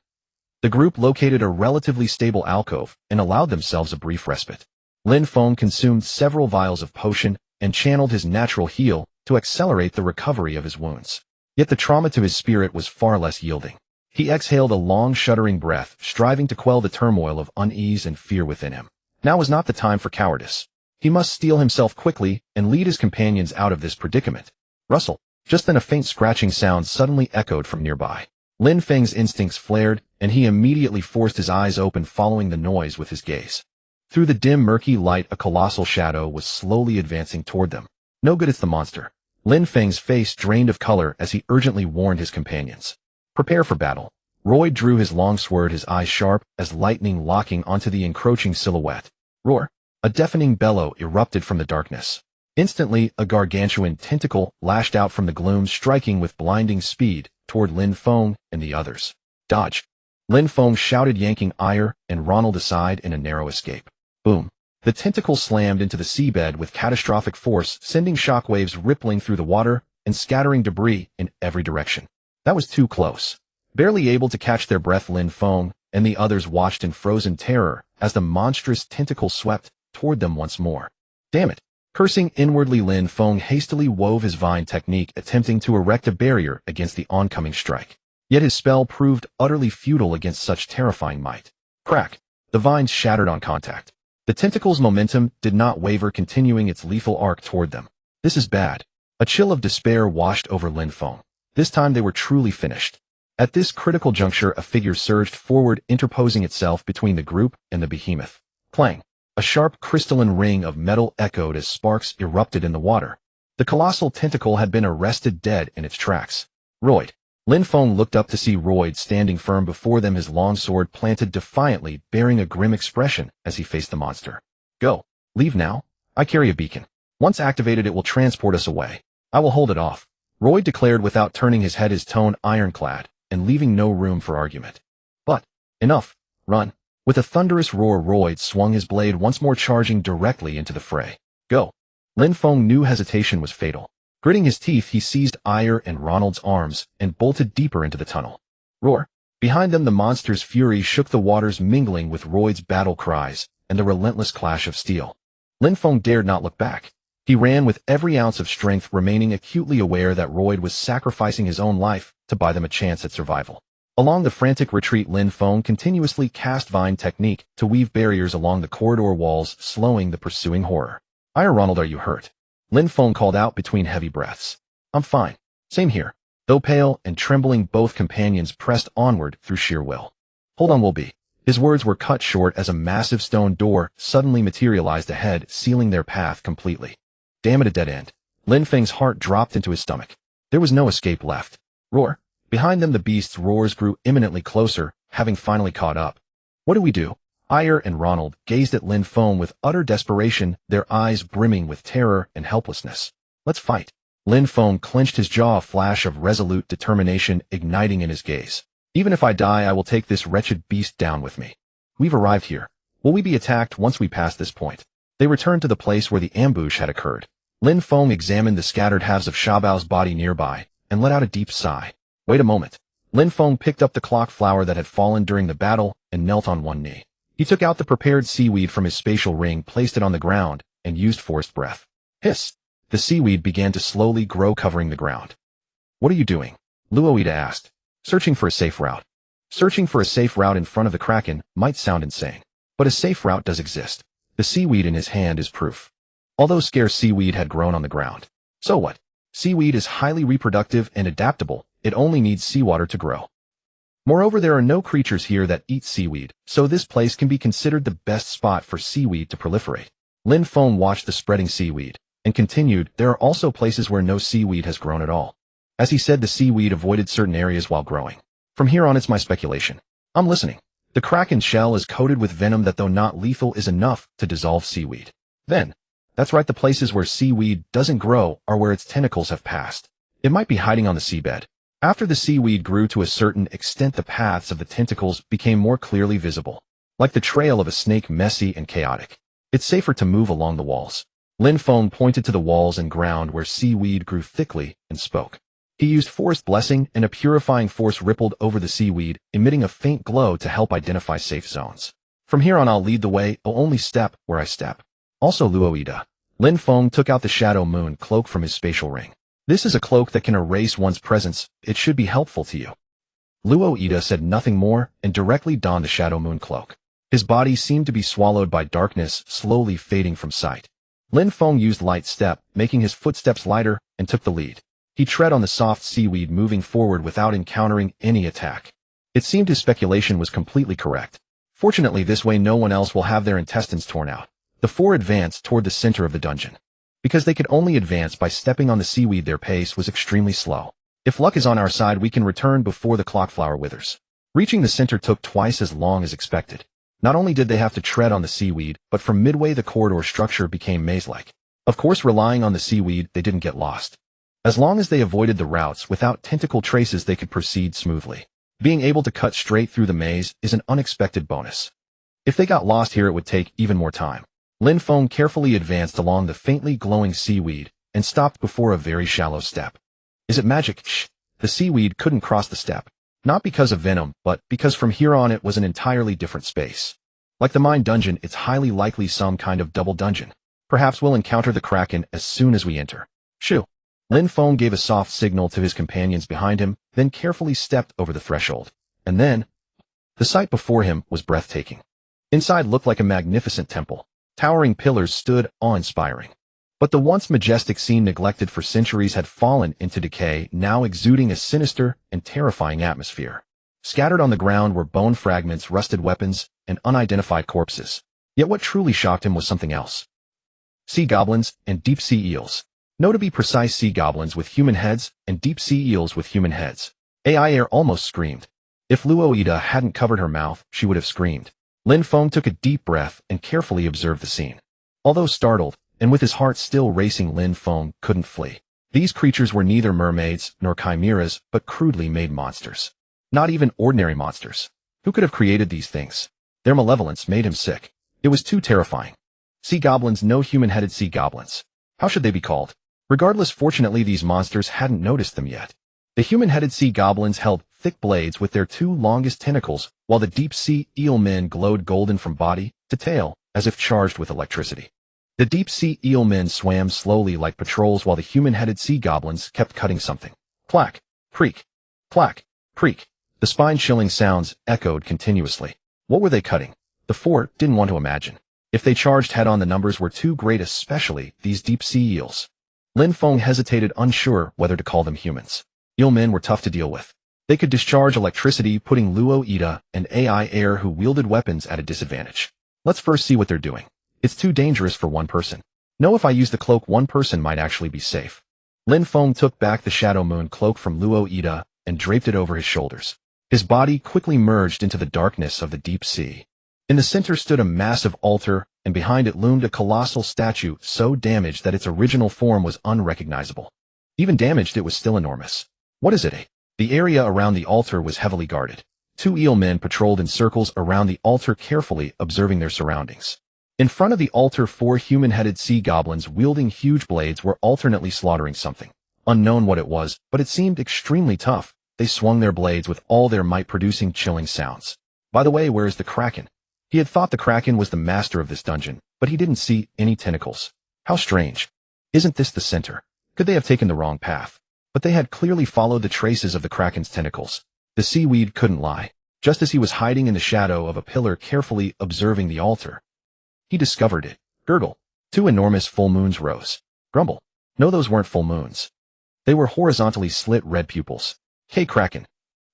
The group located a relatively stable alcove and allowed themselves a brief respite. Lin Feng consumed several vials of potion and channeled his natural heal to accelerate the recovery of his wounds. Yet the trauma to his spirit was far less yielding. He exhaled a long, shuddering breath, striving to quell the turmoil of unease and fear within him. Now was not the time for cowardice. He must steel himself quickly and lead his companions out of this predicament. Rustle. Just then a faint scratching sound suddenly echoed from nearby. Lin Feng's instincts flared, and he immediately forced his eyes open, following the noise with his gaze. Through the dim, murky light, a colossal shadow was slowly advancing toward them. No good, it's the monster. Lin Feng's face drained of color as he urgently warned his companions. Prepare for battle. Roy drew his long sword, his eyes sharp as lightning, locking onto the encroaching silhouette. Roar! A deafening bellow erupted from the darkness. Instantly, a gargantuan tentacle lashed out from the gloom, striking with blinding speed toward Lin Feng and the others. Dodge! Lin Feng shouted, yanking Ire and Ronald aside in a narrow escape. Boom! The tentacle slammed into the seabed with catastrophic force, sending shockwaves rippling through the water and scattering debris in every direction. That was too close. Barely able to catch their breath, Lin Feng and the others watched in frozen terror as the monstrous tentacle swept toward them once more. Damn it! Cursing inwardly, Lin Feng hastily wove his vine technique, attempting to erect a barrier against the oncoming strike. Yet his spell proved utterly futile against such terrifying might. Crack! The vines shattered on contact. The tentacle's momentum did not waver, continuing its lethal arc toward them. This is bad. A chill of despair washed over Lin Feng. This time they were truly finished. At this critical juncture, a figure surged forward, interposing itself between the group and the behemoth. Clang! A sharp crystalline ring of metal echoed as sparks erupted in the water. The colossal tentacle had been arrested dead in its tracks. Royd. Lin Feng looked up to see Royd standing firm before them, his long sword planted defiantly, bearing a grim expression as he faced the monster. Go. Leave now. I carry a beacon. Once activated, it will transport us away. I will hold it off. Royd declared without turning his head, his tone ironclad and leaving no room for argument. But, enough. Run. With a thunderous roar, Royd swung his blade once more, charging directly into the fray. Go. Lin Feng knew hesitation was fatal. Gritting his teeth, he seized Ire and Ronald's arms and bolted deeper into the tunnel. Roar! Behind them, the monster's fury shook the waters, mingling with Royd's battle cries and the relentless clash of steel. Lin Feng dared not look back. He ran with every ounce of strength, remaining acutely aware that Royd was sacrificing his own life to buy them a chance at survival. Along the frantic retreat, Lin Feng continuously cast vine technique to weave barriers along the corridor walls, slowing the pursuing horror. Ire, Ronald, are you hurt? Lin Feng called out between heavy breaths. I'm fine. Same here. Though pale and trembling, both companions pressed onward through sheer will. Hold on, we'll be. His words were cut short as a massive stone door suddenly materialized ahead, sealing their path completely. Damn it, a dead end. Lin Feng's heart dropped into his stomach. There was no escape left. Roar! Behind them, the beast's roars grew imminently closer, having finally caught up. What do we do? Ire and Ronald gazed at Lin Feng with utter desperation, their eyes brimming with terror and helplessness. Let's fight. Lin Feng clenched his jaw, a flash of resolute determination igniting in his gaze. Even if I die, I will take this wretched beast down with me. We've arrived here. Will we be attacked once we pass this point? They returned to the place where the ambush had occurred. Lin Feng examined the scattered halves of Shabao's body nearby and let out a deep sigh. Wait a moment. Lin Feng picked up the clock flower that had fallen during the battle and knelt on one knee. He took out the prepared seaweed from his spatial ring, placed it on the ground, and used forced breath. Hiss! The seaweed began to slowly grow, covering the ground. What are you doing? Luoida asked. Searching for a safe route. Searching for a safe route in front of the Kraken might sound insane, but a safe route does exist. The seaweed in his hand is proof. Although scarce seaweed had grown on the ground. So what? Seaweed is highly reproductive and adaptable. It only needs seawater to grow. Moreover, there are no creatures here that eat seaweed, so this place can be considered the best spot for seaweed to proliferate. Lin Feng watched the spreading seaweed and continued, there are also places where no seaweed has grown at all. As he said, the seaweed avoided certain areas while growing. From here on, it's my speculation. I'm listening. The Kraken shell is coated with venom that, though not lethal, is enough to dissolve seaweed. Then, that's right, the places where seaweed doesn't grow are where its tentacles have passed. It might be hiding on the seabed. After the seaweed grew to a certain extent, the paths of the tentacles became more clearly visible. Like the trail of a snake, messy and chaotic. It's safer to move along the walls. Lin Feng pointed to the walls and ground where seaweed grew thickly and spoke. He used forest blessing, and a purifying force rippled over the seaweed, emitting a faint glow to help identify safe zones. From here on, I'll lead the way. I'll only step where I step. Also, Luoida. Lin Feng took out the Shadow Moon cloak from his spatial ring. This is a cloak that can erase one's presence. It should be helpful to you. Luo Ida said nothing more and directly donned the Shadow Moon cloak. His body seemed to be swallowed by darkness, slowly fading from sight. Lin Feng used light step, making his footsteps lighter, and took the lead. He tread on the soft seaweed, moving forward without encountering any attack. It seemed his speculation was completely correct. Fortunately, this way no one else will have their intestines torn out. The four advanced toward the center of the dungeon. Because they could only advance by stepping on the seaweed, their pace was extremely slow. If luck is on our side, we can return before the clockflower withers. Reaching the center took twice as long as expected. Not only did they have to tread on the seaweed, but from midway the corridor structure became maze-like. Of course, relying on the seaweed, they didn't get lost. As long as they avoided the routes without tentacle traces, they could proceed smoothly. Being able to cut straight through the maze is an unexpected bonus. If they got lost here, it would take even more time. Lin Feng carefully advanced along the faintly glowing seaweed and stopped before a very shallow step. Is it magic? Shh. The seaweed couldn't cross the step. Not because of venom, but because from here on it was an entirely different space. Like the mine dungeon, it's highly likely some kind of double dungeon. Perhaps we'll encounter the Kraken as soon as we enter. Shoo! Lin Feng gave a soft signal to his companions behind him, then carefully stepped over the threshold. And then, the sight before him was breathtaking. Inside looked like a magnificent temple. Towering pillars stood awe-inspiring. But the once majestic scene, neglected for centuries, had fallen into decay, now exuding a sinister and terrifying atmosphere. Scattered on the ground were bone fragments, rusted weapons, and unidentified corpses. Yet what truly shocked him was something else. Sea goblins and deep-sea eels. No, to be precise, sea goblins with human heads and deep-sea eels with human heads. AI Air almost screamed. If Luo Ida hadn't covered her mouth, she would have screamed. Lin Feng took a deep breath and carefully observed the scene. Although startled, and with his heart still racing, Lin Feng couldn't flee. These creatures were neither mermaids nor chimeras, but crudely made monsters. Not even ordinary monsters. Who could have created these things? Their malevolence made him sick. It was too terrifying. Sea goblins, no human-headed sea goblins. How should they be called? Regardless, fortunately these monsters hadn't noticed them yet. The human-headed sea goblins held thick blades with their two longest tentacles, while the deep-sea eel men glowed golden from body to tail, as if charged with electricity. The deep-sea eel men swam slowly like patrols, while the human-headed sea goblins kept cutting something. Clack, creak, clack, creak. The spine-chilling sounds echoed continuously. What were they cutting? The four didn't want to imagine. If they charged head-on, the numbers were too great, especially these deep-sea eels. Lin Feng hesitated, unsure whether to call them humans. Eel men were tough to deal with. They could discharge electricity, putting Luo Ida and AI Air, who wielded weapons, at a disadvantage. Let's first see what they're doing. It's too dangerous for one person. No, if I use the cloak, one person might actually be safe. Lin Feng took back the Shadow Moon cloak from Luo Ida and draped it over his shoulders. His body quickly merged into the darkness of the deep sea. In the center stood a massive altar, and behind it loomed a colossal statue so damaged that its original form was unrecognizable. Even damaged, it was still enormous. What is it? The area around the altar was heavily guarded. Two eel men patrolled in circles around the altar, carefully observing their surroundings. In front of the altar, four human-headed sea goblins wielding huge blades were alternately slaughtering something. Unknown what it was, but it seemed extremely tough. They swung their blades with all their might, producing chilling sounds. By the way, where is the Kraken? He had thought the Kraken was the master of this dungeon, but he didn't see any tentacles. How strange. Isn't this the center? Could they have taken the wrong path? But they had clearly followed the traces of the Kraken's tentacles. The seaweed couldn't lie. Just as he was hiding in the shadow of a pillar, carefully observing the altar, he discovered it. Gurgle. Two enormous full moons rose. Grumble. No, those weren't full moons. They were horizontally slit red pupils. Hey, Kraken.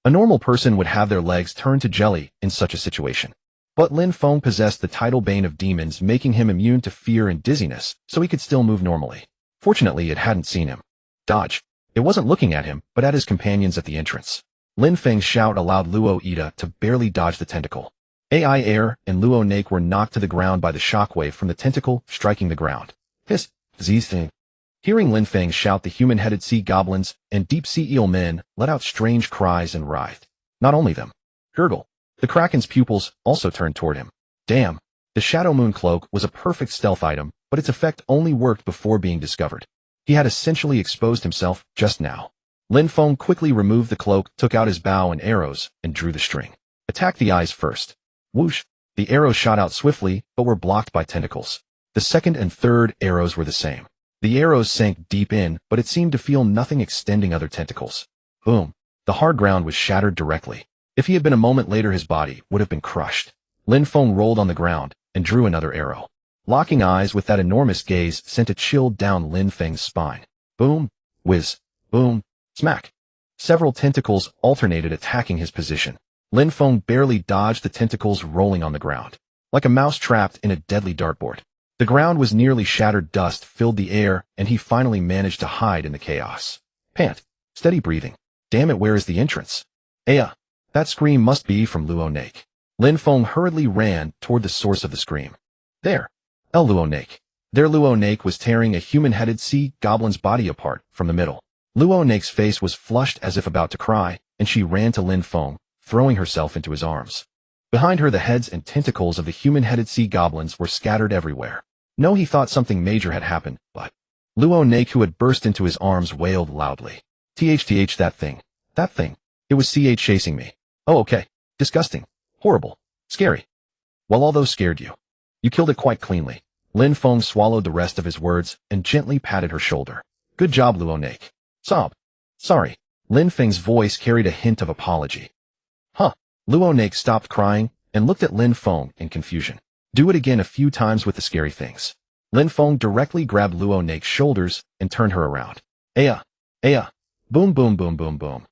A normal person would have their legs turned to jelly in such a situation. But Lin Feng possessed the tidal bane of demons, making him immune to fear and dizziness, so he could still move normally. Fortunately, it hadn't seen him. Dodge. It wasn't looking at him, but at his companions at the entrance. Lin Feng's shout allowed Luo Ida to barely dodge the tentacle. AI Air and Luo Nake were knocked to the ground by the shockwave from the tentacle striking the ground. Hiss. Thing. Hearing Lin Feng shout, the human-headed sea goblins and deep-sea eel men let out strange cries and writhed. Not only them. Gurgle. The Kraken's pupils also turned toward him. Damn. The Shadow Moon cloak was a perfect stealth item, but its effect only worked before being discovered. He had essentially exposed himself just now. Lin Feng quickly removed the cloak, took out his bow and arrows, and drew the string. Attack the eyes first. Whoosh! The arrows shot out swiftly, but were blocked by tentacles. The second and third arrows were the same. The arrows sank deep in, but it seemed to feel nothing, extending other tentacles. Boom! The hard ground was shattered directly. If he had been a moment later, his body would have been crushed. Lin Feng rolled on the ground and drew another arrow. Locking eyes with that enormous gaze sent a chill down Lin Feng's spine. Boom, whiz, boom, smack. Several tentacles alternated attacking his position. Lin Feng barely dodged the tentacles rolling on the ground. Like a mouse trapped in a deadly dartboard. The ground was nearly shattered, dust filled the air, and he finally managed to hide in the chaos. Pant. Steady breathing. Damn it, where is the entrance? Aya! That scream must be from Luo Nake. Lin Feng hurriedly ran toward the source of the scream. There. Luo Nake. There Luo Nake was tearing a human-headed sea goblin's body apart from the middle. Luo Nake's face was flushed as if about to cry, and she ran to Lin Feng, throwing herself into his arms. Behind her, the heads and tentacles of the human-headed sea goblins were scattered everywhere. No, he thought something major had happened, but Luo Nake, who had burst into his arms, wailed loudly. THTH, that thing. That thing. It was chasing me. Oh, okay. Disgusting. Horrible. Scary. Well, all those scared you. You killed it quite cleanly. Lin Feng swallowed the rest of his words and gently patted her shoulder. Good job, Luo Nake. Sob. Sorry. Lin Feng's voice carried a hint of apology. Huh. Luo Nake stopped crying and looked at Lin Feng in confusion. Do it again a few times with the scary things. Lin Feng directly grabbed Luo Nake's shoulders and turned her around. Aya! Aya! Boom, boom, boom, boom, boom.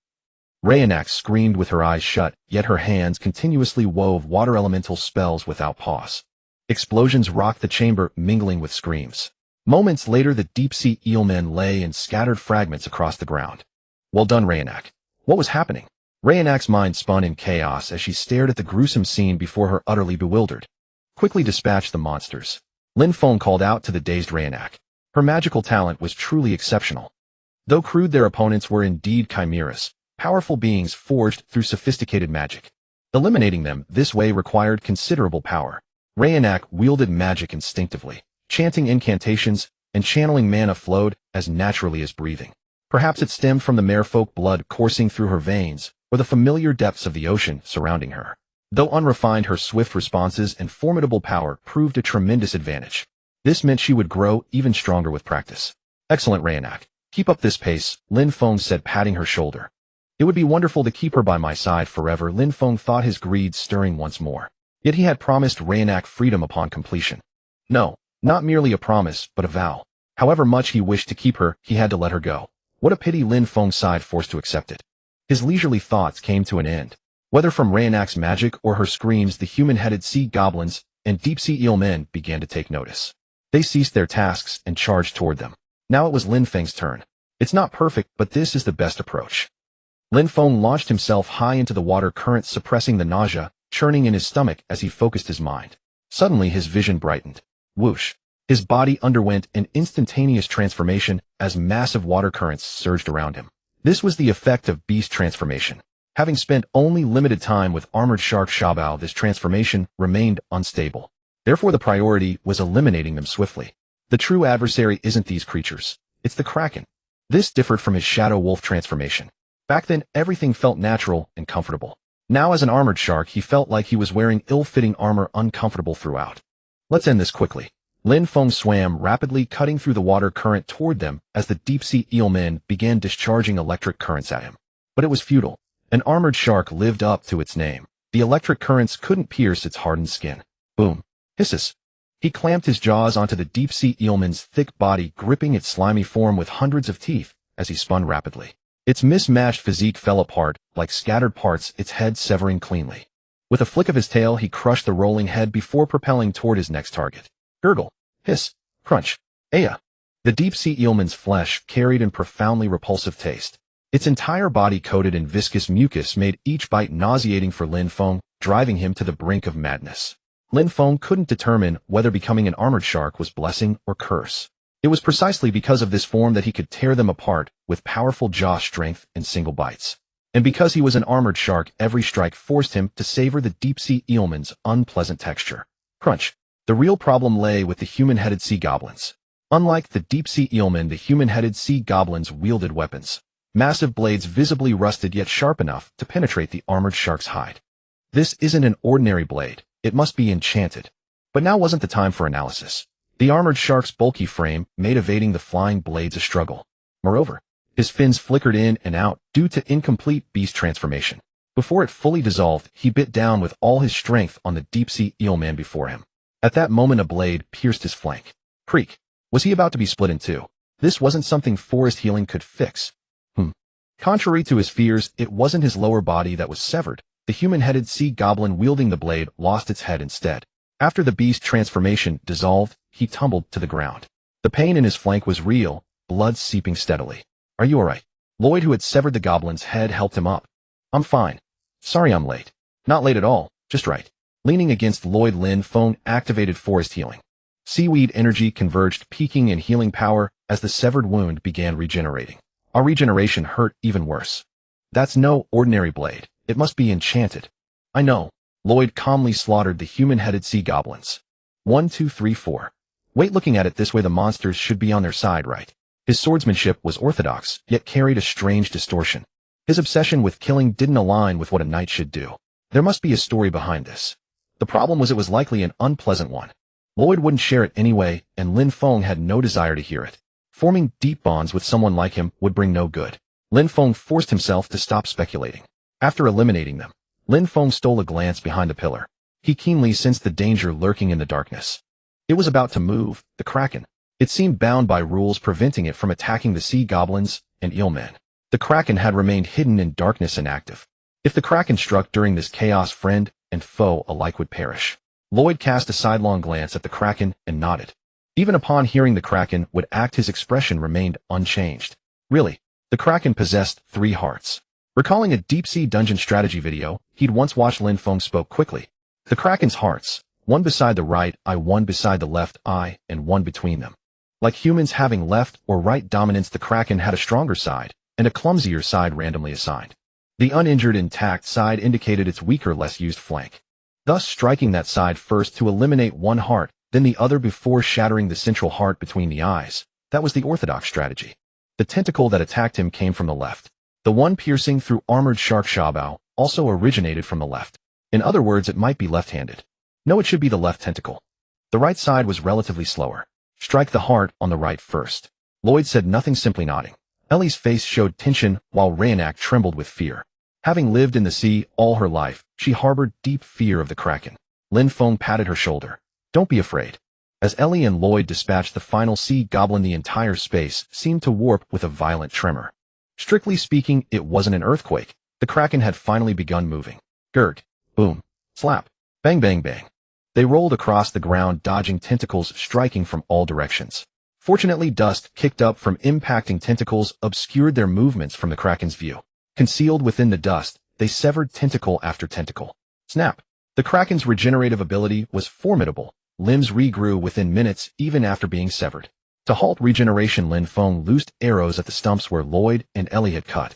Rayanak screamed with her eyes shut, yet her hands continuously wove water elemental spells without pause. Explosions rocked the chamber, mingling with screams. Moments later, the deep-sea eelmen lay in scattered fragments across the ground. Well done, Rayanak. What was happening? Rayanak's mind spun in chaos as she stared at the gruesome scene before her, utterly bewildered. Quickly dispatch the monsters. Lin Feng called out to the dazed Rayanak. Her magical talent was truly exceptional. Though crude, their opponents were indeed chimeras, powerful beings forged through sophisticated magic. Eliminating them this way required considerable power. Rayanak wielded magic instinctively, chanting incantations and channeling mana flowed as naturally as breathing. Perhaps it stemmed from the merfolk blood coursing through her veins, or the familiar depths of the ocean surrounding her. Though unrefined, her swift responses and formidable power proved a tremendous advantage. This meant she would grow even stronger with practice. Excellent, Rayanak. Keep up this pace, Lin Feng said, patting her shoulder. It would be wonderful to keep her by my side forever. Lin Feng thought, his greed stirring once more. Yet he had promised Rayanak freedom upon completion. No, not merely a promise, but a vow. However much he wished to keep her, he had to let her go. What a pity, Lin Feng sighed, forced to accept it. His leisurely thoughts came to an end. Whether from Rayanak's magic or her screams, the human-headed sea goblins and deep-sea eel men began to take notice. They ceased their tasks and charged toward them. Now it was Lin Feng's turn. It's not perfect, but this is the best approach. Lin Feng launched himself high into the water current, suppressing the nausea churning in his stomach as he focused his mind. Suddenly his vision brightened. Whoosh! His body underwent an instantaneous transformation as massive water currents surged around him. This was the effect of beast transformation. Having spent only limited time with armored shark Shabao, this transformation remained unstable. Therefore the priority was eliminating them swiftly. The true adversary isn't these creatures. It's the Kraken. This differed from his shadow wolf transformation. Back then, everything felt natural and comfortable. Now as an armored shark, he felt like he was wearing ill-fitting armor, uncomfortable throughout. Let's end this quickly. Lin Feng swam rapidly, cutting through the water current toward them as the deep-sea eelmen began discharging electric currents at him. But it was futile. An armored shark lived up to its name. The electric currents couldn't pierce its hardened skin. Boom. Hisses. He clamped his jaws onto the deep-sea eelman's thick body, gripping its slimy form with hundreds of teeth as he spun rapidly. Its mismatched physique fell apart, like scattered parts, its head severing cleanly. With a flick of his tail, he crushed the rolling head before propelling toward his next target. Gurgle. Hiss. Crunch. Aya. The deep-sea eelman's flesh carried a profoundly repulsive taste. Its entire body coated in viscous mucus made each bite nauseating for Lin Feng, driving him to the brink of madness. Lin Feng couldn't determine whether becoming an armored shark was blessing or curse. It was precisely because of this form that he could tear them apart with powerful jaw strength and single bites. And because he was an armored shark, every strike forced him to savor the deep-sea eelman's unpleasant texture. Crunch. The real problem lay with the human-headed sea goblins. Unlike the deep-sea eelmen, the human-headed sea goblins wielded weapons. Massive blades visibly rusted yet sharp enough to penetrate the armored shark's hide. This isn't an ordinary blade. It must be enchanted. But now wasn't the time for analysis. The armored shark's bulky frame made evading the flying blades a struggle. Moreover, His fins flickered in and out due to incomplete beast transformation. Before it fully dissolved, he bit down with all his strength on the deep-sea eelman before him. At that moment a blade pierced his flank. Creak. Was he about to be split in two? This wasn't something forest healing could fix. Contrary to his fears, it wasn't his lower body that was severed. The human-headed sea goblin wielding the blade lost its head instead. After the beast transformation dissolved, he tumbled to the ground. The pain in his flank was real, blood seeping steadily. Are you alright? Lloyd, who had severed the goblin's head, helped him up. I'm fine. Sorry I'm late. Not late at all, just right. Leaning against Lloyd, Lin Feng activated forest healing. Seaweed energy converged, peaking in healing power as the severed wound began regenerating. Our regeneration hurt even worse. That's no ordinary blade. It must be enchanted. I know. Lloyd calmly slaughtered the human-headed sea goblins. 1, 2, 3, 4. Wait, looking at it this way, the monsters should be on their side, right? His swordsmanship was orthodox, yet carried a strange distortion. His obsession with killing didn't align with what a knight should do. There must be a story behind this. The problem was it was likely an unpleasant one. Lloyd wouldn't share it anyway, and Lin Feng had no desire to hear it. Forming deep bonds with someone like him would bring no good. Lin Feng forced himself to stop speculating. After eliminating them, Lin Feng stole a glance behind the pillar. He keenly sensed the danger lurking in the darkness. It was about to move, the kraken. It seemed bound by rules preventing it from attacking the sea goblins and eelmen. The kraken had remained hidden in darkness and active. If the kraken struck during this chaos, friend and foe alike would perish. Lloyd cast a sidelong glance at the kraken and nodded. Even upon hearing the kraken would act, his expression remained unchanged. Really, the kraken possessed 3 hearts. Recalling a deep-sea dungeon strategy video he'd once watched, Lin Feng spoke quickly. The kraken's hearts, one beside the right eye, one beside the left eye, and one between them. Like humans having left or right dominance, the kraken had a stronger side and a clumsier side randomly assigned. The uninjured, intact side indicated its weaker, less used flank. Thus striking that side first to eliminate one heart, then the other before shattering the central heart between the eyes. That was the orthodox strategy. The tentacle that attacked him came from the left. The one piercing through armored shark Shabao also originated from the left. In other words, it might be left-handed. No, it should be the left tentacle. The right side was relatively slower. Strike the heart on the right first. Lloyd said nothing, simply nodding. Ellie's face showed tension while Reincarnated trembled with fear. Having lived in the sea all her life, she harbored deep fear of the kraken. Lin Feng patted her shoulder. Don't be afraid. As Ellie and Lloyd dispatched the final sea goblin, the entire space seemed to warp with a violent tremor. Strictly speaking, it wasn't an earthquake. The kraken had finally begun moving. Gurg. Boom. Slap. Bang, bang, bang. They rolled across the ground, dodging tentacles striking from all directions. Fortunately, dust kicked up from impacting tentacles obscured their movements from the kraken's view. Concealed within the dust, they severed tentacle after tentacle. Snap. The kraken's regenerative ability was formidable. Limbs regrew within minutes, even after being severed. To halt regeneration, Lin Feng loosed arrows at the stumps where Lloyd and Ellie had cut.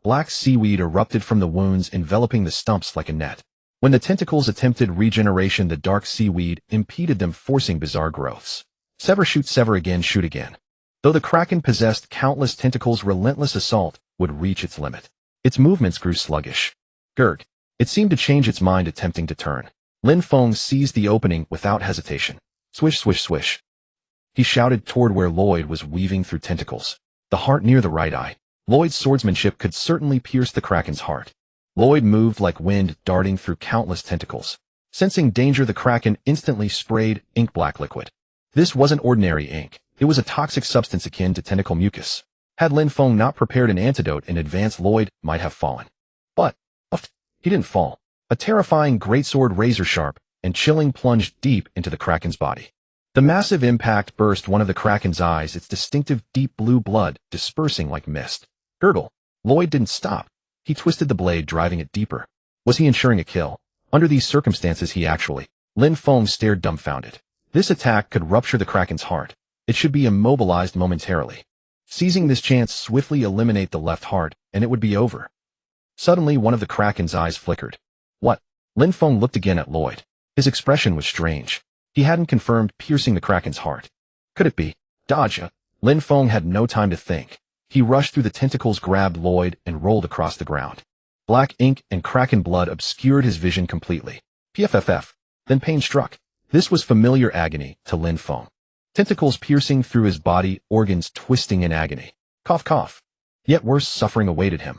Black seaweed erupted from the wounds, enveloping the stumps like a net. When the tentacles attempted regeneration, the dark seaweed impeded them, forcing bizarre growths. Sever, shoot, sever again, shoot again. Though the kraken possessed countless tentacles, relentless assault would reach its limit. Its movements grew sluggish. Gurg. It seemed to change its mind, attempting to turn. Lin Feng seized the opening without hesitation. Swish, swish, swish. He shouted toward where Lloyd was weaving through tentacles. The heart near the right eye. Lloyd's swordsmanship could certainly pierce the kraken's heart. Lloyd moved like wind, darting through countless tentacles. Sensing danger, the kraken instantly sprayed ink-black liquid. This wasn't ordinary ink. It was a toxic substance akin to tentacle mucus. Had Lin Feng not prepared an antidote in advance, Lloyd might have fallen. But he didn't fall. A terrifying greatsword, razor-sharp and chilling, plunged deep into the kraken's body. The massive impact burst one of the kraken's eyes, its distinctive deep blue blood dispersing like mist. Gurgle. Lloyd didn't stop. He twisted the blade, driving it deeper. Was he ensuring a kill? Under these circumstances, he actually... Lin Feng stared dumbfounded. This attack could rupture the kraken's heart. It should be immobilized momentarily. Seizing this chance, swiftly eliminate the left heart, and it would be over. Suddenly, one of the kraken's eyes flickered. What? Lin Feng looked again at Lloyd. His expression was strange. He hadn't confirmed piercing the kraken's heart. Could it be? Dodge. Lin Feng had no time to think. He rushed through the tentacles, grabbed Lloyd, and rolled across the ground. Black ink and kraken blood obscured his vision completely. PFFF. Then pain struck. This was familiar agony to Lin Feng. Tentacles piercing through his body, organs twisting in agony. Cough, cough. Yet worse suffering awaited him.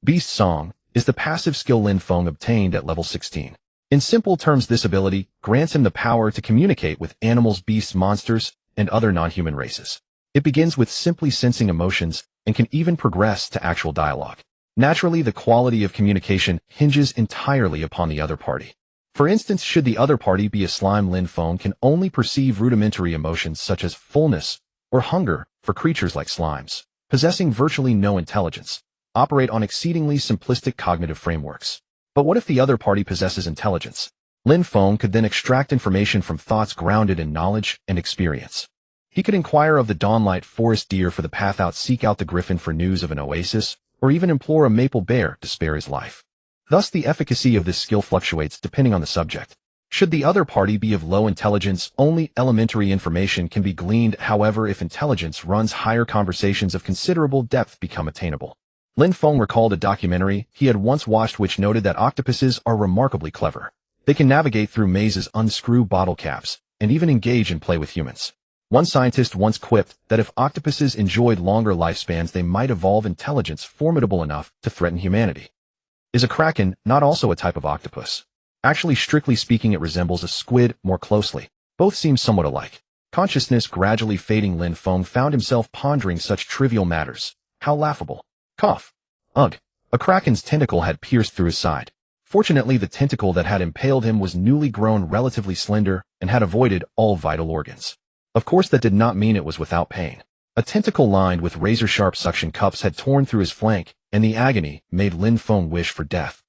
Beast Song is the passive skill Lin Feng obtained at level 16. In simple terms, this ability grants him the power to communicate with animals, beasts, monsters, and other non-human races. It begins with simply sensing emotions and can even progress to actual dialogue. Naturally, the quality of communication hinges entirely upon the other party. For instance, should the other party be a slime, Lin Feng can only perceive rudimentary emotions such as fullness or hunger for creatures like slimes, possessing virtually no intelligence, operate on exceedingly simplistic cognitive frameworks. But what if the other party possesses intelligence? Lin Feng could then extract information from thoughts grounded in knowledge and experience. He could inquire of the dawnlight forest deer for the path out, seek out the griffin for news of an oasis, or even implore a maple bear to spare his life. Thus, the efficacy of this skill fluctuates depending on the subject. Should the other party be of low intelligence, only elementary information can be gleaned. However, if intelligence runs higher, conversations of considerable depth become attainable. Lin Feng recalled a documentary he had once watched which noted that octopuses are remarkably clever. They can navigate through mazes, unscrew bottle caps, and even engage in play with humans. One scientist once quipped that if octopuses enjoyed longer lifespans, they might evolve intelligence formidable enough to threaten humanity. Is a kraken not also a type of octopus? Actually, strictly speaking, it resembles a squid more closely. Both seem somewhat alike. Consciousness gradually fading, Lin Feng found himself pondering such trivial matters. How laughable. Cough. Ugh. A kraken's tentacle had pierced through his side. Fortunately, the tentacle that had impaled him was newly grown, relatively slender, and had avoided all vital organs. Of course, that did not mean it was without pain. A tentacle lined with razor-sharp suction cups had torn through his flank, and the agony made Lin Feng wish for death.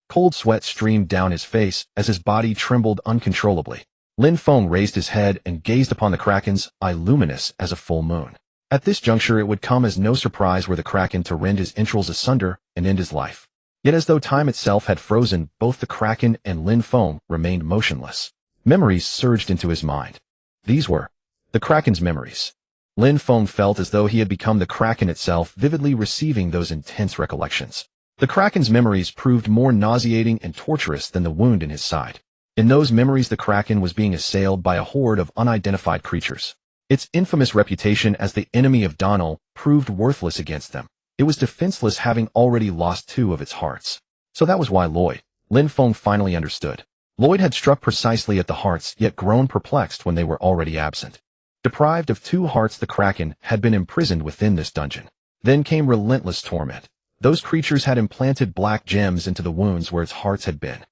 Cold sweat streamed down his face as his body trembled uncontrollably. Lin Feng raised his head and gazed upon the kraken's eye, luminous as a full moon. At this juncture, it would come as no surprise were the kraken to rend his entrails asunder and end his life. Yet as though time itself had frozen, both the kraken and Lin Feng remained motionless. Memories surged into his mind. These were the kraken's memories. Lin Feng felt as though he had become the kraken itself, vividly receiving those intense recollections. The kraken's memories proved more nauseating and torturous than the wound in his side. In those memories, the kraken was being assailed by a horde of unidentified creatures. Its infamous reputation as the enemy of Donal proved worthless against them. It was defenseless, having already lost 2 of its hearts. So that was why Lin Feng finally understood. Lloyd had struck precisely at the hearts, yet grown perplexed when they were already absent. Deprived of 2 hearts, the kraken had been imprisoned within this dungeon. Then came relentless torment. Those creatures had implanted black gems into the wounds where its hearts had been.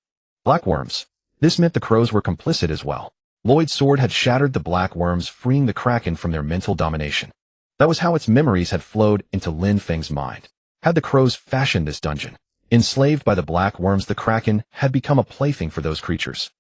Black worms. This meant the crows were complicit as well. Lloyd's sword had shattered the black worms, freeing the kraken from their mental domination. That was how its memories had flowed into Lin Feng's mind. Had the crows fashioned this dungeon? Enslaved by the black worms, the kraken had become a plaything for those creatures.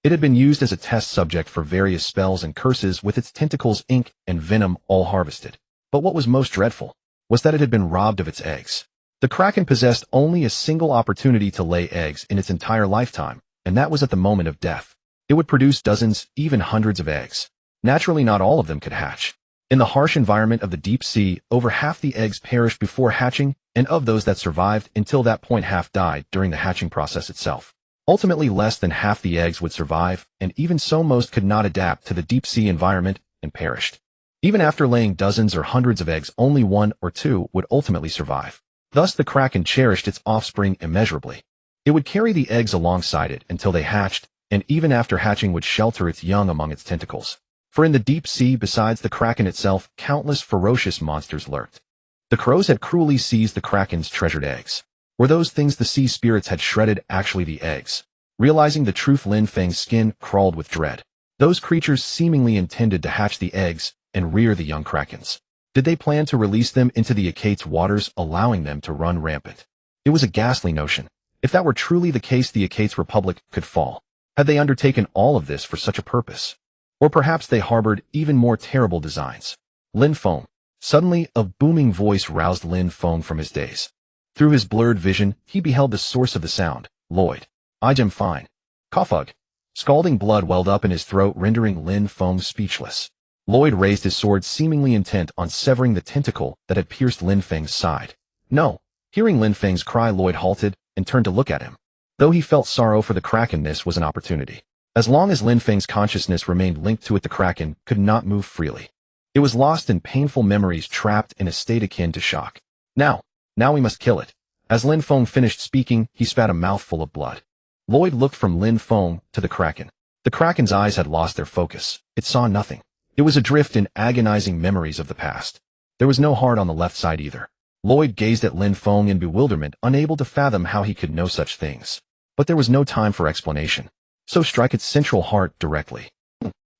It had been used as a test subject for various spells and curses, with its tentacles, ink, and venom all harvested. But what was most dreadful was that it had been robbed of its eggs. The kraken possessed only a single opportunity to lay eggs in its entire lifetime, and that was at the moment of death. It would produce dozens, even hundreds of eggs. Naturally, not all of them could hatch. In the harsh environment of the deep sea, over half the eggs perished before hatching, and of those that survived until that point, half died during the hatching process itself. Ultimately, less than half the eggs would survive, and even so, most could not adapt to the deep sea environment and perished. Even after laying dozens or hundreds of eggs, only 1 or 2 would ultimately survive. Thus, the kraken cherished its offspring immeasurably. It would carry the eggs alongside it until they hatched, and even after hatching would shelter its young among its tentacles. For in the deep sea, besides the kraken itself, countless ferocious monsters lurked. The crows had cruelly seized the kraken's treasured eggs. Were those things the sea spirits had shredded actually the eggs? Realizing the truth, Lin Feng's skin crawled with dread. Those creatures seemingly intended to hatch the eggs and rear the young krakens. Did they plan to release them into the Akate's waters, allowing them to run rampant? It was a ghastly notion. If that were truly the case, the Akate's republic could fall. Had they undertaken all of this for such a purpose? Or perhaps they harbored even more terrible designs. Lin Feng. Suddenly, a booming voice roused Lin Feng from his daze. Through his blurred vision, he beheld the source of the sound. Lloyd. I'm fine. Cough. Scalding blood welled up in his throat, rendering Lin Feng speechless. Lloyd raised his sword, seemingly intent on severing the tentacle that had pierced Lin Feng's side. No. Hearing Lin Feng's cry, Lloyd halted and turned to look at him. Though he felt sorrow for the kraken, this was an opportunity. As long as Lin Feng's consciousness remained linked to it, the kraken could not move freely. It was lost in painful memories, trapped in a state akin to shock. Now, Now we must kill it. As Lin Feng finished speaking, he spat a mouthful of blood. Lloyd looked from Lin Feng to the Kraken. The Kraken's eyes had lost their focus. It saw nothing. It was adrift in agonizing memories of the past. There was no heart on the left side either. Lloyd gazed at Lin Feng in bewilderment, unable to fathom how he could know such things. But there was no time for explanation. So strike its central heart directly.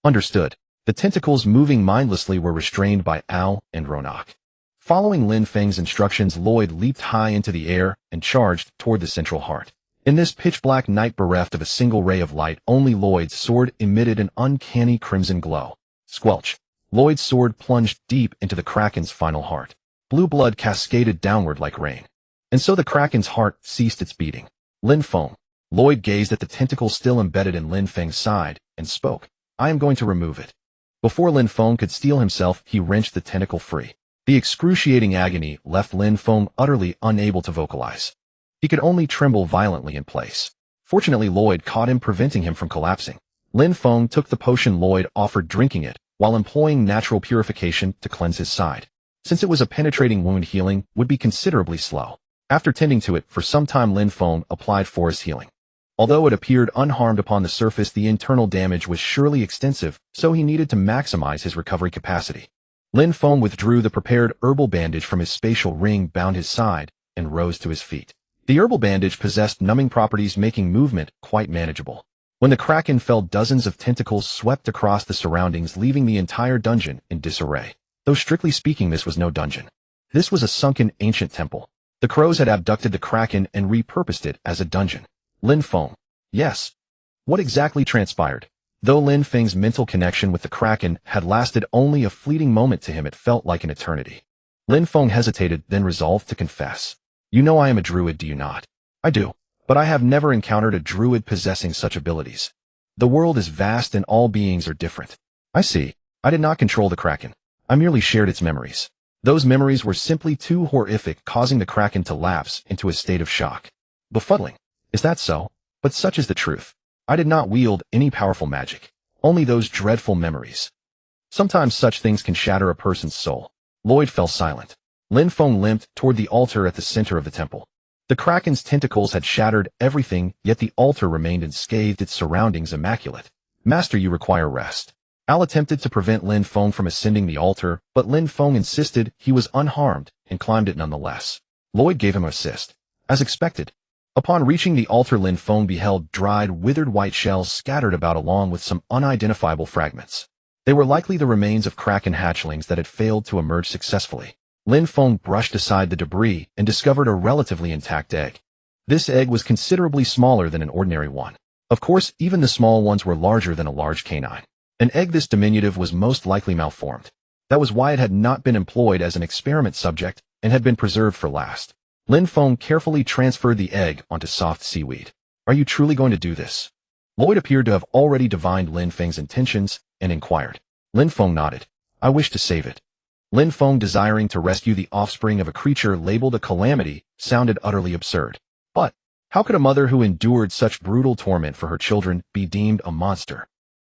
Understood. The tentacles moving mindlessly were restrained by Al and Ronak. Following Lin Feng's instructions, Lloyd leaped high into the air and charged toward the central heart. In this pitch-black night bereft of a single ray of light, only Lloyd's sword emitted an uncanny crimson glow. Squelch. Lloyd's sword plunged deep into the Kraken's final heart. Blue blood cascaded downward like rain. And so the Kraken's heart ceased its beating. Lin Feng. Lloyd gazed at the tentacle still embedded in Lin Feng's side and spoke. I am going to remove it. Before Lin Feng could steel himself, he wrenched the tentacle free. The excruciating agony left Lin Feng utterly unable to vocalize. He could only tremble violently in place. Fortunately, Lloyd caught him, preventing him from collapsing. Lin Feng took the potion Lloyd offered, drinking it, while employing natural purification to cleanse his side. Since it was a penetrating wound, healing would be considerably slow. After tending to it for some time, Lin Feng applied forest healing. Although it appeared unharmed upon the surface, the internal damage was surely extensive, so he needed to maximize his recovery capacity. Lin Feng withdrew the prepared herbal bandage from his spatial ring, bound his side, and rose to his feet. The herbal bandage possessed numbing properties, making movement quite manageable. When the Kraken fell, dozens of tentacles swept across the surroundings, leaving the entire dungeon in disarray. Though strictly speaking, this was no dungeon. This was a sunken ancient temple. The crows had abducted the Kraken and repurposed it as a dungeon. Lin Feng. Yes. What exactly transpired? Though Lin Feng's mental connection with the Kraken had lasted only a fleeting moment, to him it felt like an eternity. Lin Feng hesitated, then resolved to confess. You know I am a druid, do you not? I do. But I have never encountered a druid possessing such abilities. The world is vast and all beings are different. I see. I did not control the Kraken. I merely shared its memories. Those memories were simply too horrific, causing the Kraken to lapse into a state of shock. Befuddling. Is that so? But such is the truth. I did not wield any powerful magic. Only those dreadful memories. Sometimes such things can shatter a person's soul. Lloyd fell silent. Lin Feng limped toward the altar at the center of the temple. The Kraken's tentacles had shattered everything, yet the altar remained unscathed, its surroundings immaculate. Master, you require rest. Al attempted to prevent Lin Feng from ascending the altar, but Lin Feng insisted he was unharmed and climbed it nonetheless. Lloyd gave him assist. As expected. Upon reaching the altar, Lin Feng beheld dried, withered white shells scattered about, along with some unidentifiable fragments. They were likely the remains of Kraken hatchlings that had failed to emerge successfully. Lin Feng brushed aside the debris and discovered a relatively intact egg. This egg was considerably smaller than an ordinary one. Of course, even the small ones were larger than a large canine. An egg this diminutive was most likely malformed. That was why it had not been employed as an experiment subject and had been preserved for last. Lin Feng carefully transferred the egg onto soft seaweed. Are you truly going to do this? Lloyd appeared to have already divined Lin Feng's intentions and inquired. Lin Feng nodded. I wish to save it. Lin Feng, desiring to rescue the offspring of a creature labeled a calamity, sounded utterly absurd. But how could a mother who endured such brutal torment for her children be deemed a monster?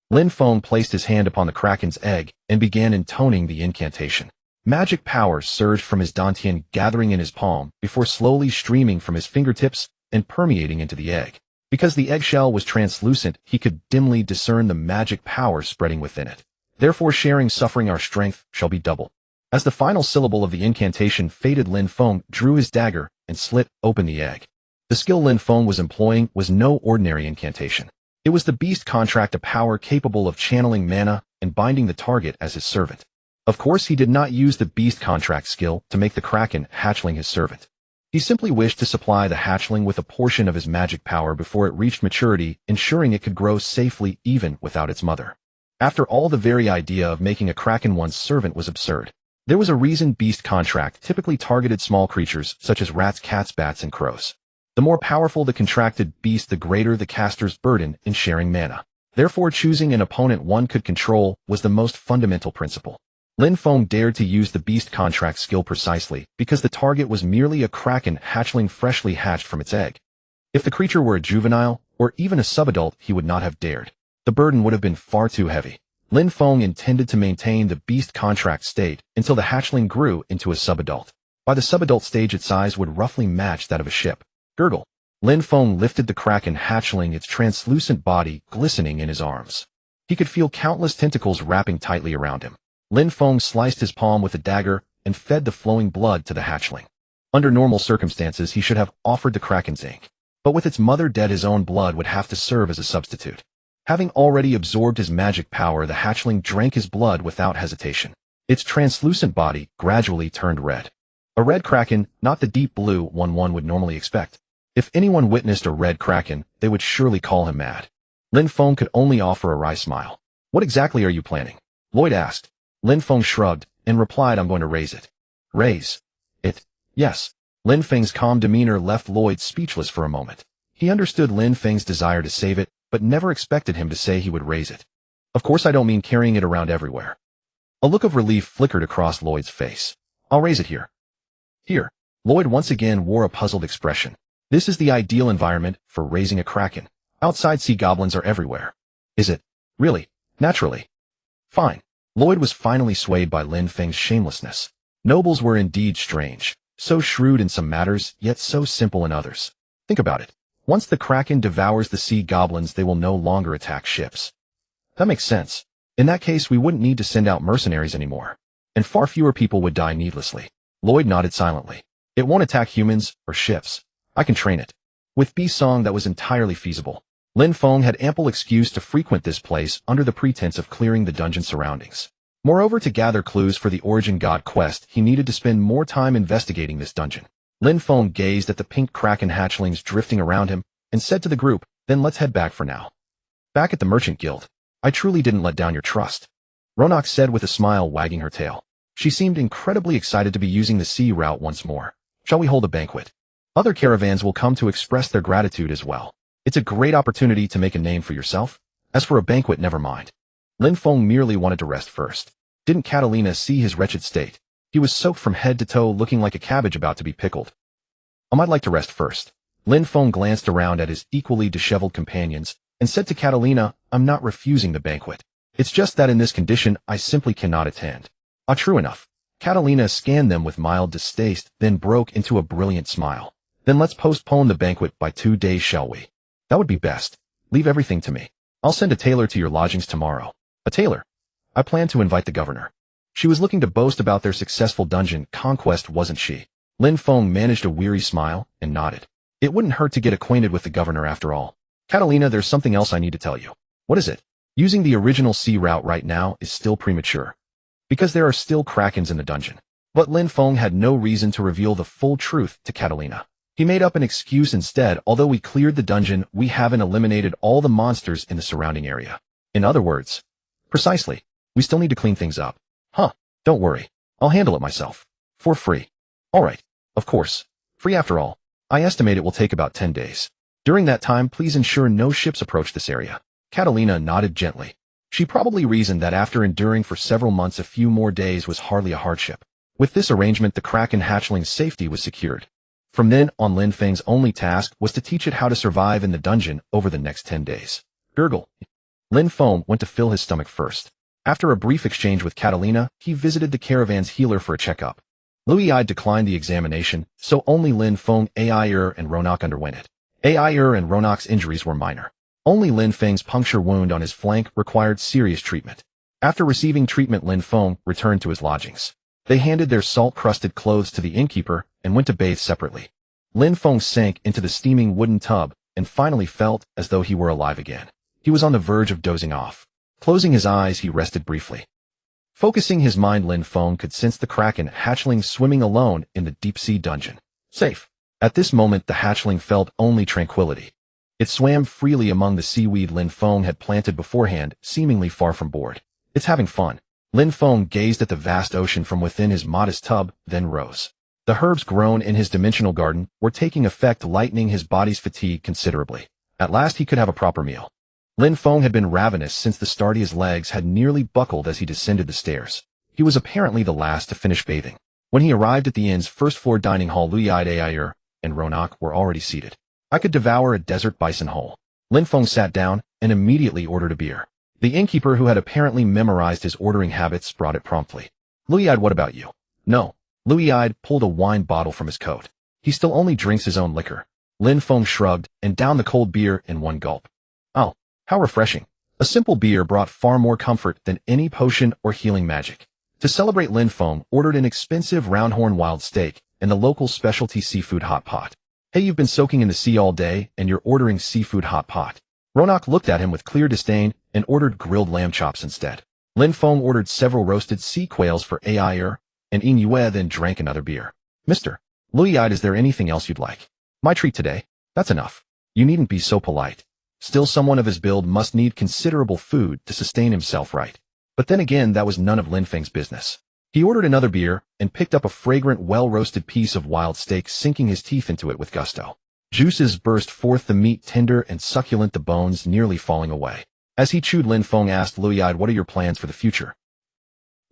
Lin Feng placed his hand upon the Kraken's egg and began intoning the incantation. Magic power surged from his dantian, gathering in his palm before slowly streaming from his fingertips and permeating into the egg. Because the eggshell was translucent, he could dimly discern the magic power spreading within it. Therefore, sharing suffering, our strength shall be doubled. As the final syllable of the incantation faded, Lin Feng drew his dagger and slit open the egg. The skill Lin Feng was employing was no ordinary incantation. It was the beast contract, a power capable of channeling mana and binding the target as his servant. Of course, he did not use the beast contract skill to make the Kraken hatchling his servant. He simply wished to supply the hatchling with a portion of his magic power before it reached maturity, ensuring it could grow safely even without its mother. After all, the very idea of making a Kraken one's servant was absurd. There was a reason beast contract typically targeted small creatures such as rats, cats, bats, and crows. The more powerful the contracted beast, the greater the caster's burden in sharing mana. Therefore, choosing an opponent one could control was the most fundamental principle. Lin Feng dared to use the beast contract skill precisely because the target was merely a Kraken hatchling freshly hatched from its egg. If the creature were a juvenile, or even a subadult, he would not have dared. The burden would have been far too heavy. Lin Feng intended to maintain the beast contract state until the hatchling grew into a subadult. By the subadult stage, its size would roughly match that of a ship. Gurgle. Lin Feng lifted the kraken hatchling, its translucent body glistening in his arms. He could feel countless tentacles wrapping tightly around him. Lin Feng sliced his palm with a dagger and fed the flowing blood to the hatchling. Under normal circumstances, he should have offered the kraken's ink. But with its mother dead, his own blood would have to serve as a substitute. Having already absorbed his magic power, the hatchling drank his blood without hesitation. Its translucent body gradually turned red. A red kraken, not the deep blue one would normally expect. If anyone witnessed a red kraken, they would surely call him mad. Lin Feng could only offer a wry smile. What exactly are you planning? Lloyd asked. Lin Feng shrugged and replied, I'm going to raise it. Raise it? Yes. Lin Feng's calm demeanor left Lloyd speechless for a moment. He understood Lin Feng's desire to save it, but never expected him to say he would raise it. Of course, I don't mean carrying it around everywhere. A look of relief flickered across Lloyd's face. I'll raise it here. Here. Lloyd once again wore a puzzled expression. This is the ideal environment for raising a kraken. Outside, sea goblins are everywhere. Is it? Really? Naturally. Fine. Lloyd was finally swayed by Lin Feng's shamelessness. Nobles were indeed strange. So shrewd in some matters, yet so simple in others. Think about it. Once the kraken devours the sea goblins, they will no longer attack ships. That makes sense. In that case, we wouldn't need to send out mercenaries anymore. And far fewer people would die needlessly. Lloyd nodded silently. It won't attack humans or ships. I can train it. With Bisong, that was entirely feasible. Lin Feng had ample excuse to frequent this place under the pretense of clearing the dungeon surroundings. Moreover, to gather clues for the Origin God quest, he needed to spend more time investigating this dungeon. Lin Feng gazed at the pink kraken hatchlings drifting around him and said to the group, then let's head back for now. Back at the Merchant Guild. I truly didn't let down your trust. Ronak said with a smile, wagging her tail. She seemed incredibly excited to be using the sea route once more. Shall we hold a banquet? Other caravans will come to express their gratitude as well. It's a great opportunity to make a name for yourself. As for a banquet, never mind. Lin Feng merely wanted to rest first. Didn't Catalina see his wretched state? He was soaked from head to toe, looking like a cabbage about to be pickled. I might like to rest first. Lin Feng glanced around at his equally disheveled companions and said to Catalina, I'm not refusing the banquet. It's just that in this condition, I simply cannot attend. Ah, true enough. Catalina scanned them with mild distaste, then broke into a brilliant smile. Then let's postpone the banquet by 2 days, shall we? That would be best. Leave everything to me. I'll send a tailor to your lodgings tomorrow. A tailor? I plan to invite the governor. She was looking to boast about their successful dungeon conquest, wasn't she? Lin Feng managed a weary smile and nodded. It wouldn't hurt to get acquainted with the governor after all. Catalina, there's something else I need to tell you. What is it? Using the original sea route right now is still premature. Because there are still krakens in the dungeon. But Lin Feng had no reason to reveal the full truth to Catalina. He made up an excuse instead. Although we cleared the dungeon, we haven't eliminated all the monsters in the surrounding area. In other words, precisely, we still need to clean things up. Huh, don't worry. I'll handle it myself. For free. Alright, of course. Free after all. I estimate it will take about 10 days. During that time, please ensure no ships approach this area. Catalina nodded gently. She probably reasoned that after enduring for several months, a few more days was hardly a hardship. With this arrangement, the kraken hatchling's safety was secured. From then on, Lin Feng's only task was to teach it how to survive in the dungeon over the next 10 days. Gurgle. Lin Feng went to fill his stomach first. After a brief exchange with Catalina, he visited the caravan's healer for a checkup. Lui declined the examination, so only Lin Feng, Air, and Ronak underwent it. Air and Ronak's injuries were minor. Only Lin Feng's puncture wound on his flank required serious treatment. After receiving treatment, Lin Feng returned to his lodgings. They handed their salt-crusted clothes to the innkeeper and went to bathe separately. Lin Feng sank into the steaming wooden tub and finally felt as though he were alive again. He was on the verge of dozing off. Closing his eyes, he rested briefly. Focusing his mind, Lin Feng could sense the kraken hatchling swimming alone in the deep-sea dungeon. Safe. At this moment, the hatchling felt only tranquility. It swam freely among the seaweed Lin Feng had planted beforehand, seemingly far from bored. It's having fun. Lin Feng gazed at the vast ocean from within his modest tub, then rose. The herbs grown in his dimensional garden were taking effect, lightening his body's fatigue considerably. At last he could have a proper meal. Lin Feng had been ravenous since the start. His legs had nearly buckled as he descended the stairs. He was apparently the last to finish bathing. When he arrived at the inn's first-floor dining hall, Lui Air and Ronak were already seated. I could devour a desert bison whole. Lin Feng sat down and immediately ordered a beer. The innkeeper, who had apparently memorized his ordering habits, brought it promptly. Lui, what about you? No. Louis-eyed pulled a wine bottle from his coat. He still only drinks his own liquor. Lin Feng shrugged and downed the cold beer in one gulp. Oh, how refreshing. A simple beer brought far more comfort than any potion or healing magic. To celebrate, Lin Feng ordered an expensive roundhorn wild steak and the local specialty seafood hot pot. Hey, you've been soaking in the sea all day and you're ordering seafood hot pot. Ronak looked at him with clear disdain and ordered grilled lamb chops instead. Lin Feng ordered several roasted sea quails for Ai and Yue then drank another beer. Mr. Louis-eyed, is there anything else you'd like? My treat today. That's enough. You needn't be so polite. Still, someone of his build must need considerable food to sustain himself, right? But then again, that was none of Lin Feng's business. He ordered another beer and picked up a fragrant, well-roasted piece of wild steak, sinking his teeth into it with gusto. Juices burst forth, the meat tender and succulent, the bones nearly falling away. As he chewed, Lin Feng asked Louis-eyed, what are your plans for the future?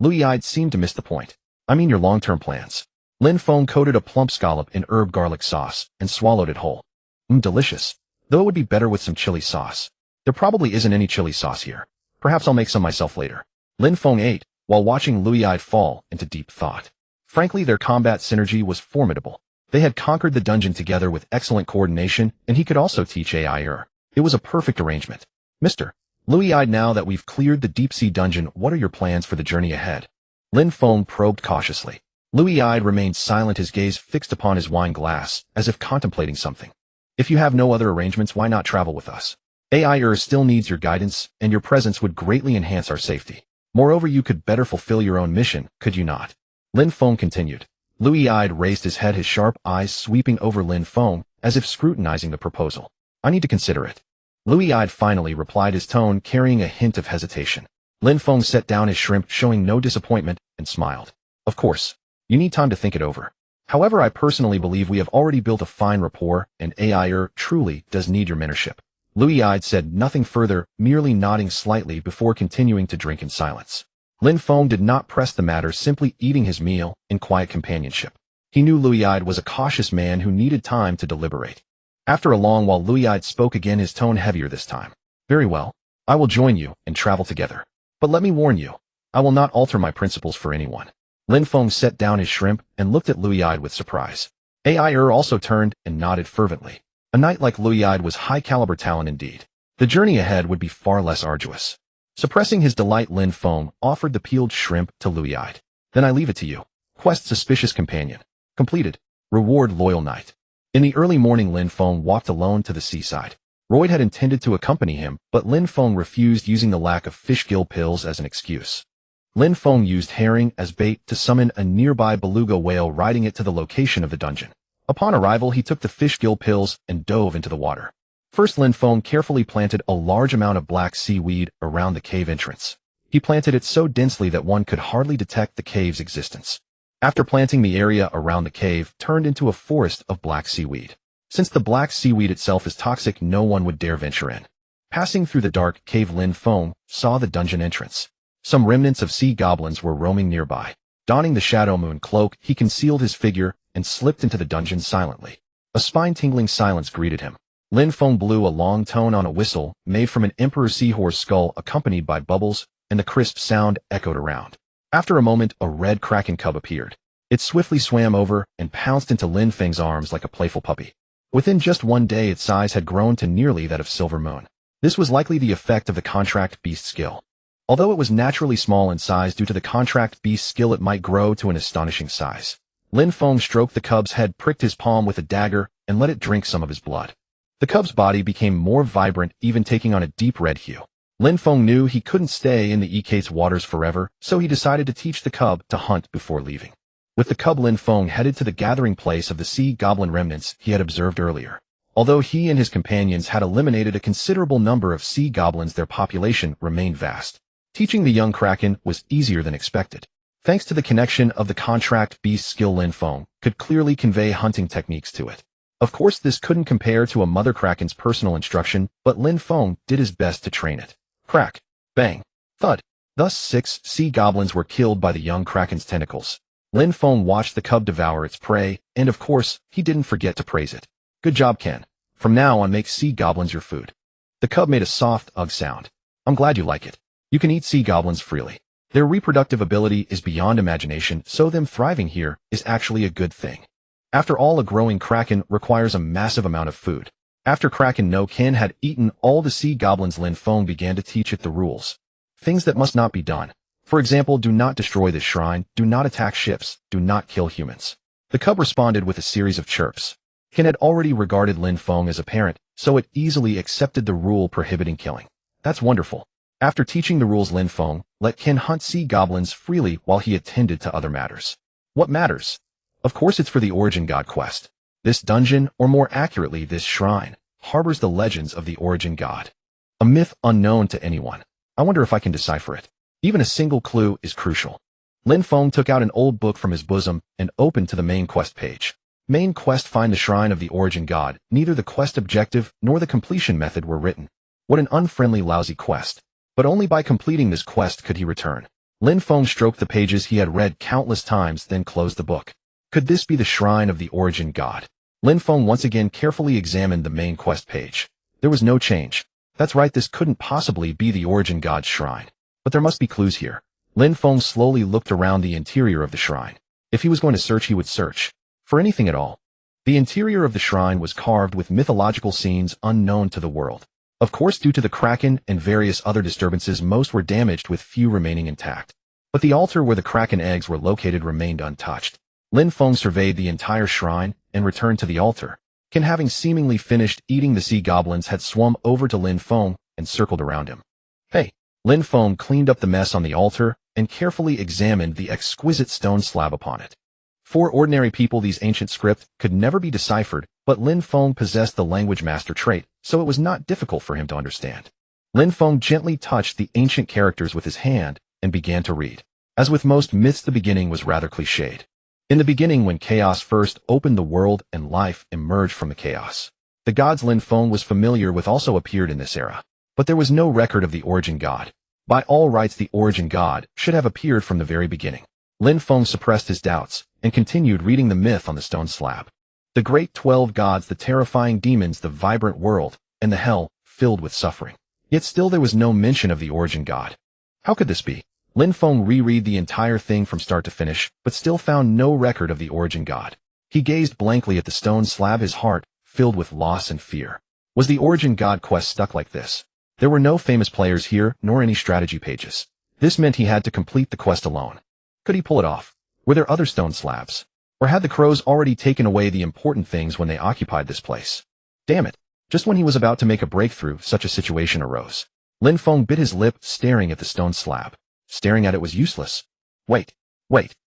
Louis-eyed seemed to miss the point. I mean your long-term plans. Lin Feng coated a plump scallop in herb garlic sauce and swallowed it whole. Delicious. Though it would be better with some chili sauce. There probably isn't any chili sauce here. Perhaps I'll make some myself later. Lin Feng ate, while watching Louis-eyed fall into deep thought. Frankly, their combat synergy was formidable. They had conquered the dungeon together with excellent coordination, and he could also teach Ai. It was a perfect arrangement. Mr. Louis-eyed, now that we've cleared the deep-sea dungeon, what are your plans for the journey ahead? Lin Feng probed cautiously. Louis-eyed remained silent, his gaze fixed upon his wine glass, as if contemplating something. If you have no other arrangements, why not travel with us? Ai still needs your guidance, and your presence would greatly enhance our safety. Moreover, you could better fulfill your own mission, could you not? Lin Feng continued. Louis-eyed raised his head, his sharp eyes sweeping over Lin Feng, as if scrutinizing the proposal. I need to consider it. Louis-eyed finally replied, his tone carrying a hint of hesitation. Lin Feng set down his shrimp, showing no disappointment, and smiled. Of course. You need time to think it over. However, I personally believe we have already built a fine rapport, and Ai truly does need your mentorship. Louis-eyed said nothing further, merely nodding slightly before continuing to drink in silence. Lin Feng did not press the matter, simply eating his meal in quiet companionship. He knew Louis-eyed was a cautious man who needed time to deliberate. After a long while, Louis-eyed spoke again, his tone heavier this time. Very well. I will join you and travel together. But let me warn you, I will not alter my principles for anyone. Lin Feng set down his shrimp and looked at Louis-eyed with surprise. Ai also turned and nodded fervently. A knight like Louis-eyed was high-caliber talent indeed. The journey ahead would be far less arduous. Suppressing his delight, Lin Feng offered the peeled shrimp to Louis-eyed. Then I leave it to you. Quest suspicious companion. Completed. Reward loyal knight. In the early morning, Lin Feng walked alone to the seaside. Royd had intended to accompany him, but Lin Feng refused, using the lack of fish gill pills as an excuse. Lin Feng used herring as bait to summon a nearby beluga whale, riding it to the location of the dungeon. Upon arrival, he took the fish gill pills and dove into the water. First, Lin Feng carefully planted a large amount of black seaweed around the cave entrance. He planted it so densely that one could hardly detect the cave's existence. After planting, the area around the cave turned into a forest of black seaweed. Since the black seaweed itself is toxic, no one would dare venture in. Passing through the dark cave, Lin Feng saw the dungeon entrance. Some remnants of sea goblins were roaming nearby. Donning the Shadow Moon cloak, he concealed his figure and slipped into the dungeon silently. A spine-tingling silence greeted him. Lin Feng blew a long tone on a whistle made from an emperor seahorse skull, accompanied by bubbles, and the crisp sound echoed around. After a moment, a red kraken cub appeared. It swiftly swam over and pounced into Lin Feng's arms like a playful puppy. Within just one day, its size had grown to nearly that of Silver Moon. This was likely the effect of the contract beast skill. Although it was naturally small in size, due to the contract beast skill it might grow to an astonishing size. Lin Feng stroked the cub's head, pricked his palm with a dagger, and let it drink some of his blood. The cub's body became more vibrant, even taking on a deep red hue. Lin Feng knew he couldn't stay in the Ekate's waters forever, so he decided to teach the cub to hunt before leaving. With the cub, Lin Feng headed to the gathering place of the sea goblin remnants he had observed earlier. Although he and his companions had eliminated a considerable number of sea goblins, their population remained vast. Teaching the young kraken was easier than expected. Thanks to the connection of the contract beast skill, Lin Feng could clearly convey hunting techniques to it. Of course, this couldn't compare to a mother kraken's personal instruction, but Lin Feng did his best to train it. Crack, bang, thud. Thus 6 sea goblins were killed by the young kraken's tentacles. Lin Feng watched the cub devour its prey, and of course, he didn't forget to praise it. Good job, Ken. From now on, make sea goblins your food. The cub made a soft ugh sound. I'm glad you like it. You can eat sea goblins freely. Their reproductive ability is beyond imagination, so them thriving here is actually a good thing. After all, a growing kraken requires a massive amount of food. After Kraken no Ken had eaten all the sea goblins, Lin Feng began to teach it the rules. Things that must not be done. For example, do not destroy this shrine, do not attack ships, do not kill humans. The cub responded with a series of chirps. Ken had already regarded Lin Feng as a parent, so it easily accepted the rule prohibiting killing. That's wonderful. After teaching the rules, Lin Feng let Ken hunt sea goblins freely while he attended to other matters. What matters? Of course it's for the Origin God quest. This dungeon, or more accurately this shrine, harbors the legends of the Origin God. A myth unknown to anyone. I wonder if I can decipher it. Even a single clue is crucial. Lin Feng took out an old book from his bosom and opened to the main quest page. Main quest: find the shrine of the Origin God. Neither the quest objective nor the completion method were written. What an unfriendly, lousy quest. But only by completing this quest could he return. Lin Feng stroked the pages he had read countless times, then closed the book. Could this be the shrine of the Origin God? Lin Feng once again carefully examined the main quest page. There was no change. That's right, this couldn't possibly be the Origin God's shrine. But there must be clues here. Lin Feng slowly looked around the interior of the shrine. If he was going to search, he would search for anything at all. The interior of the shrine was carved with mythological scenes unknown to the world. Of course, due to the Kraken and various other disturbances, most were damaged with few remaining intact. But the altar where the Kraken eggs were located remained untouched. Lin Feng surveyed the entire shrine and returned to the altar. Ken, having seemingly finished eating the sea goblins, had swum over to Lin Feng and circled around him. Hey! Lin Feng cleaned up the mess on the altar and carefully examined the exquisite stone slab upon it. For ordinary people, these ancient script could never be deciphered, but Lin Feng possessed the language master trait, so it was not difficult for him to understand. Lin Feng gently touched the ancient characters with his hand and began to read. As with most myths, the beginning was rather cliched. In the beginning, when chaos first opened the world and life emerged from the chaos. The gods Lin Feng was familiar with also appeared in this era. But there was no record of the Origin God. By all rights, the Origin God should have appeared from the very beginning. Lin Feng suppressed his doubts and continued reading the myth on the stone slab. The great 12 gods, the terrifying demons, the vibrant world, and the hell filled with suffering. Yet still there was no mention of the Origin God. How could this be? Lin Feng reread the entire thing from start to finish, but still found no record of the Origin God. He gazed blankly at the stone slab, his heart filled with loss and fear. Was the Origin God quest stuck like this? There were no famous players here, nor any strategy pages. This meant he had to complete the quest alone. Could he pull it off? Were there other stone slabs? Or had the crows already taken away the important things when they occupied this place? Damn it. Just when he was about to make a breakthrough, such a situation arose. Lin Feng bit his lip, staring at the stone slab. Staring at it was useless. Wait.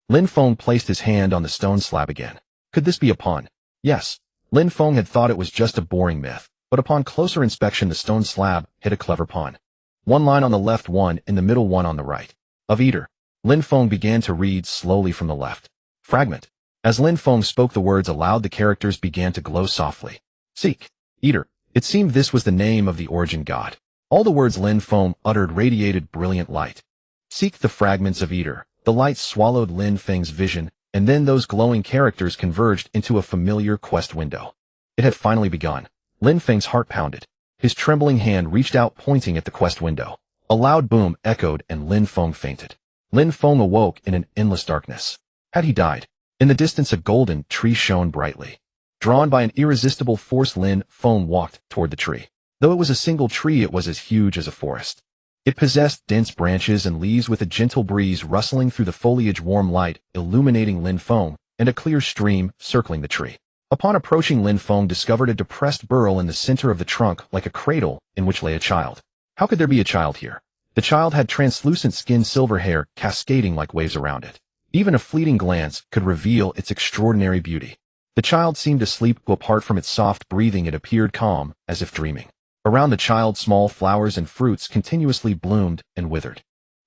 Lin Feng placed his hand on the stone slab again. Could this be a pun? Yes. Lin Feng had thought it was just a boring myth, but upon closer inspection the stone slab hid a clever pun. One line on the left, one in the middle, one on the right. Of eater. Lin Feng began to read slowly from the left. Fragment. As Lin Feng spoke the words aloud, the characters began to glow softly. Seek. Eater. It seemed this was the name of the Origin God. All the words Lin Feng uttered radiated brilliant light. Seek the fragments of eater. The light swallowed Lin Feng's vision, and then those glowing characters converged into a familiar quest window. It had finally begun. Lin Feng's heart pounded. His trembling hand reached out, pointing at the quest window. A loud boom echoed, and Lin Feng fainted. Lin Feng awoke in an endless darkness. Had he died? In the distance, a golden tree shone brightly. Drawn by an irresistible force, Lin Feng walked toward the tree. Though it was a single tree, it was as huge as a forest. It possessed dense branches and leaves with a gentle breeze rustling through the foliage, warm light illuminating Lin Feng, and a clear stream circling the tree. Upon approaching, Lin Feng discovered a depressed burl in the center of the trunk, like a cradle in which lay a child. How could there be a child here? The child had translucent skin, silver hair cascading like waves around it. Even a fleeting glance could reveal its extraordinary beauty. The child seemed asleep, apart from its soft breathing it appeared calm, as if dreaming. Around the child, small flowers and fruits continuously bloomed and withered.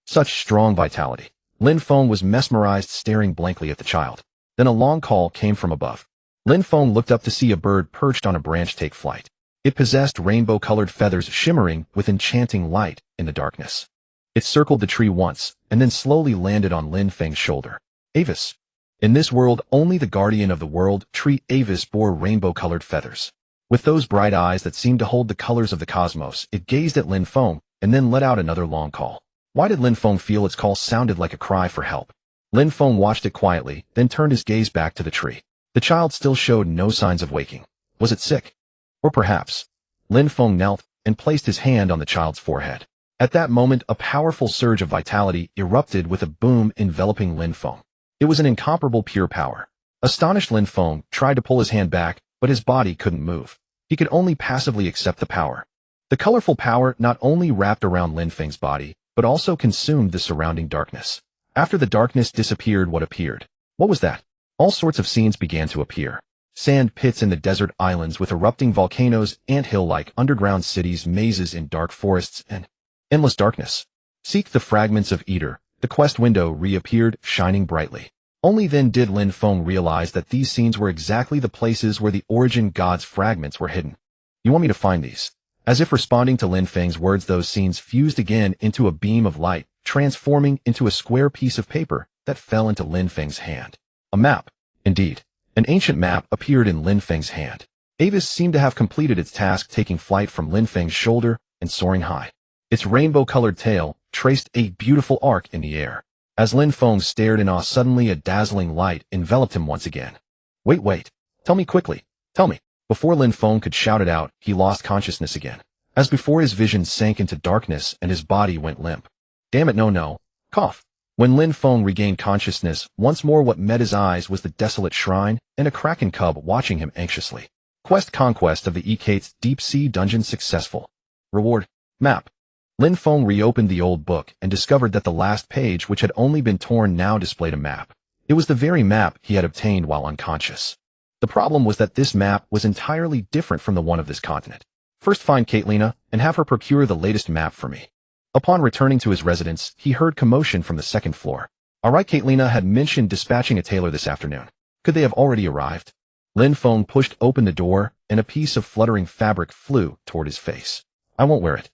Such strong vitality. Lin Feng was mesmerized, staring blankly at the child. Then a long call came from above. Lin Feng looked up to see a bird perched on a branch take flight. It possessed rainbow-colored feathers shimmering with enchanting light in the darkness. It circled the tree once, and then slowly landed on Lin Feng's shoulder. Avis. In this world, only the guardian of the world, tree Avis, bore rainbow-colored feathers. With those bright eyes that seemed to hold the colors of the cosmos, it gazed at Lin Feng, and then let out another long call. Why did Lin Feng feel its call sounded like a cry for help? Lin Feng watched it quietly, then turned his gaze back to the tree. The child still showed no signs of waking. Was it sick? Or perhaps? Lin Feng knelt and placed his hand on the child's forehead. At that moment, a powerful surge of vitality erupted with a boom enveloping Lin Feng. It was an incomparable pure power. Astonished Lin Feng tried to pull his hand back, but his body couldn't move. He could only passively accept the power. The colorful power not only wrapped around Lin Feng's body, but also consumed the surrounding darkness. After the darkness disappeared, what appeared? What was that? All sorts of scenes began to appear. Sand pits in the desert islands with erupting volcanoes, anthill-like underground cities, mazes in dark forests, and endless darkness. Seek the fragments of Eater. The quest window reappeared, shining brightly. Only then did Lin Feng realize that these scenes were exactly the places where the origin god's fragments were hidden. You want me to find these? As if responding to Lin Feng's words, those scenes fused again into a beam of light, transforming into a square piece of paper that fell into Lin Feng's hand. A map. Indeed. An ancient map appeared in Lin Feng's hand. Avis seemed to have completed its task, taking flight from Lin Feng's shoulder and soaring high. Its rainbow-colored tail traced a beautiful arc in the air. As Lin Feng stared in awe, suddenly a dazzling light enveloped him once again. Wait. Tell me quickly. Tell me. Before Lin Feng could shout it out, he lost consciousness again. As before, his vision sank into darkness and his body went limp. Damn it, no. Cough. When Lin Feng regained consciousness, once more what met his eyes was the desolate shrine and a kraken cub watching him anxiously. Conquest of the Ekate's deep-sea dungeon successful. Reward. Map. Lin Feng reopened the old book and discovered that the last page, which had only been torn, now displayed a map. It was the very map he had obtained while unconscious. The problem was that this map was entirely different from the one of this continent. First, find Caitlina and have her procure the latest map for me. Upon returning to his residence, he heard commotion from the second floor. Alright, Caitlina had mentioned dispatching a tailor this afternoon. Could they have already arrived? Lin Feng pushed open the door, and a piece of fluttering fabric flew toward his face. I won't wear it.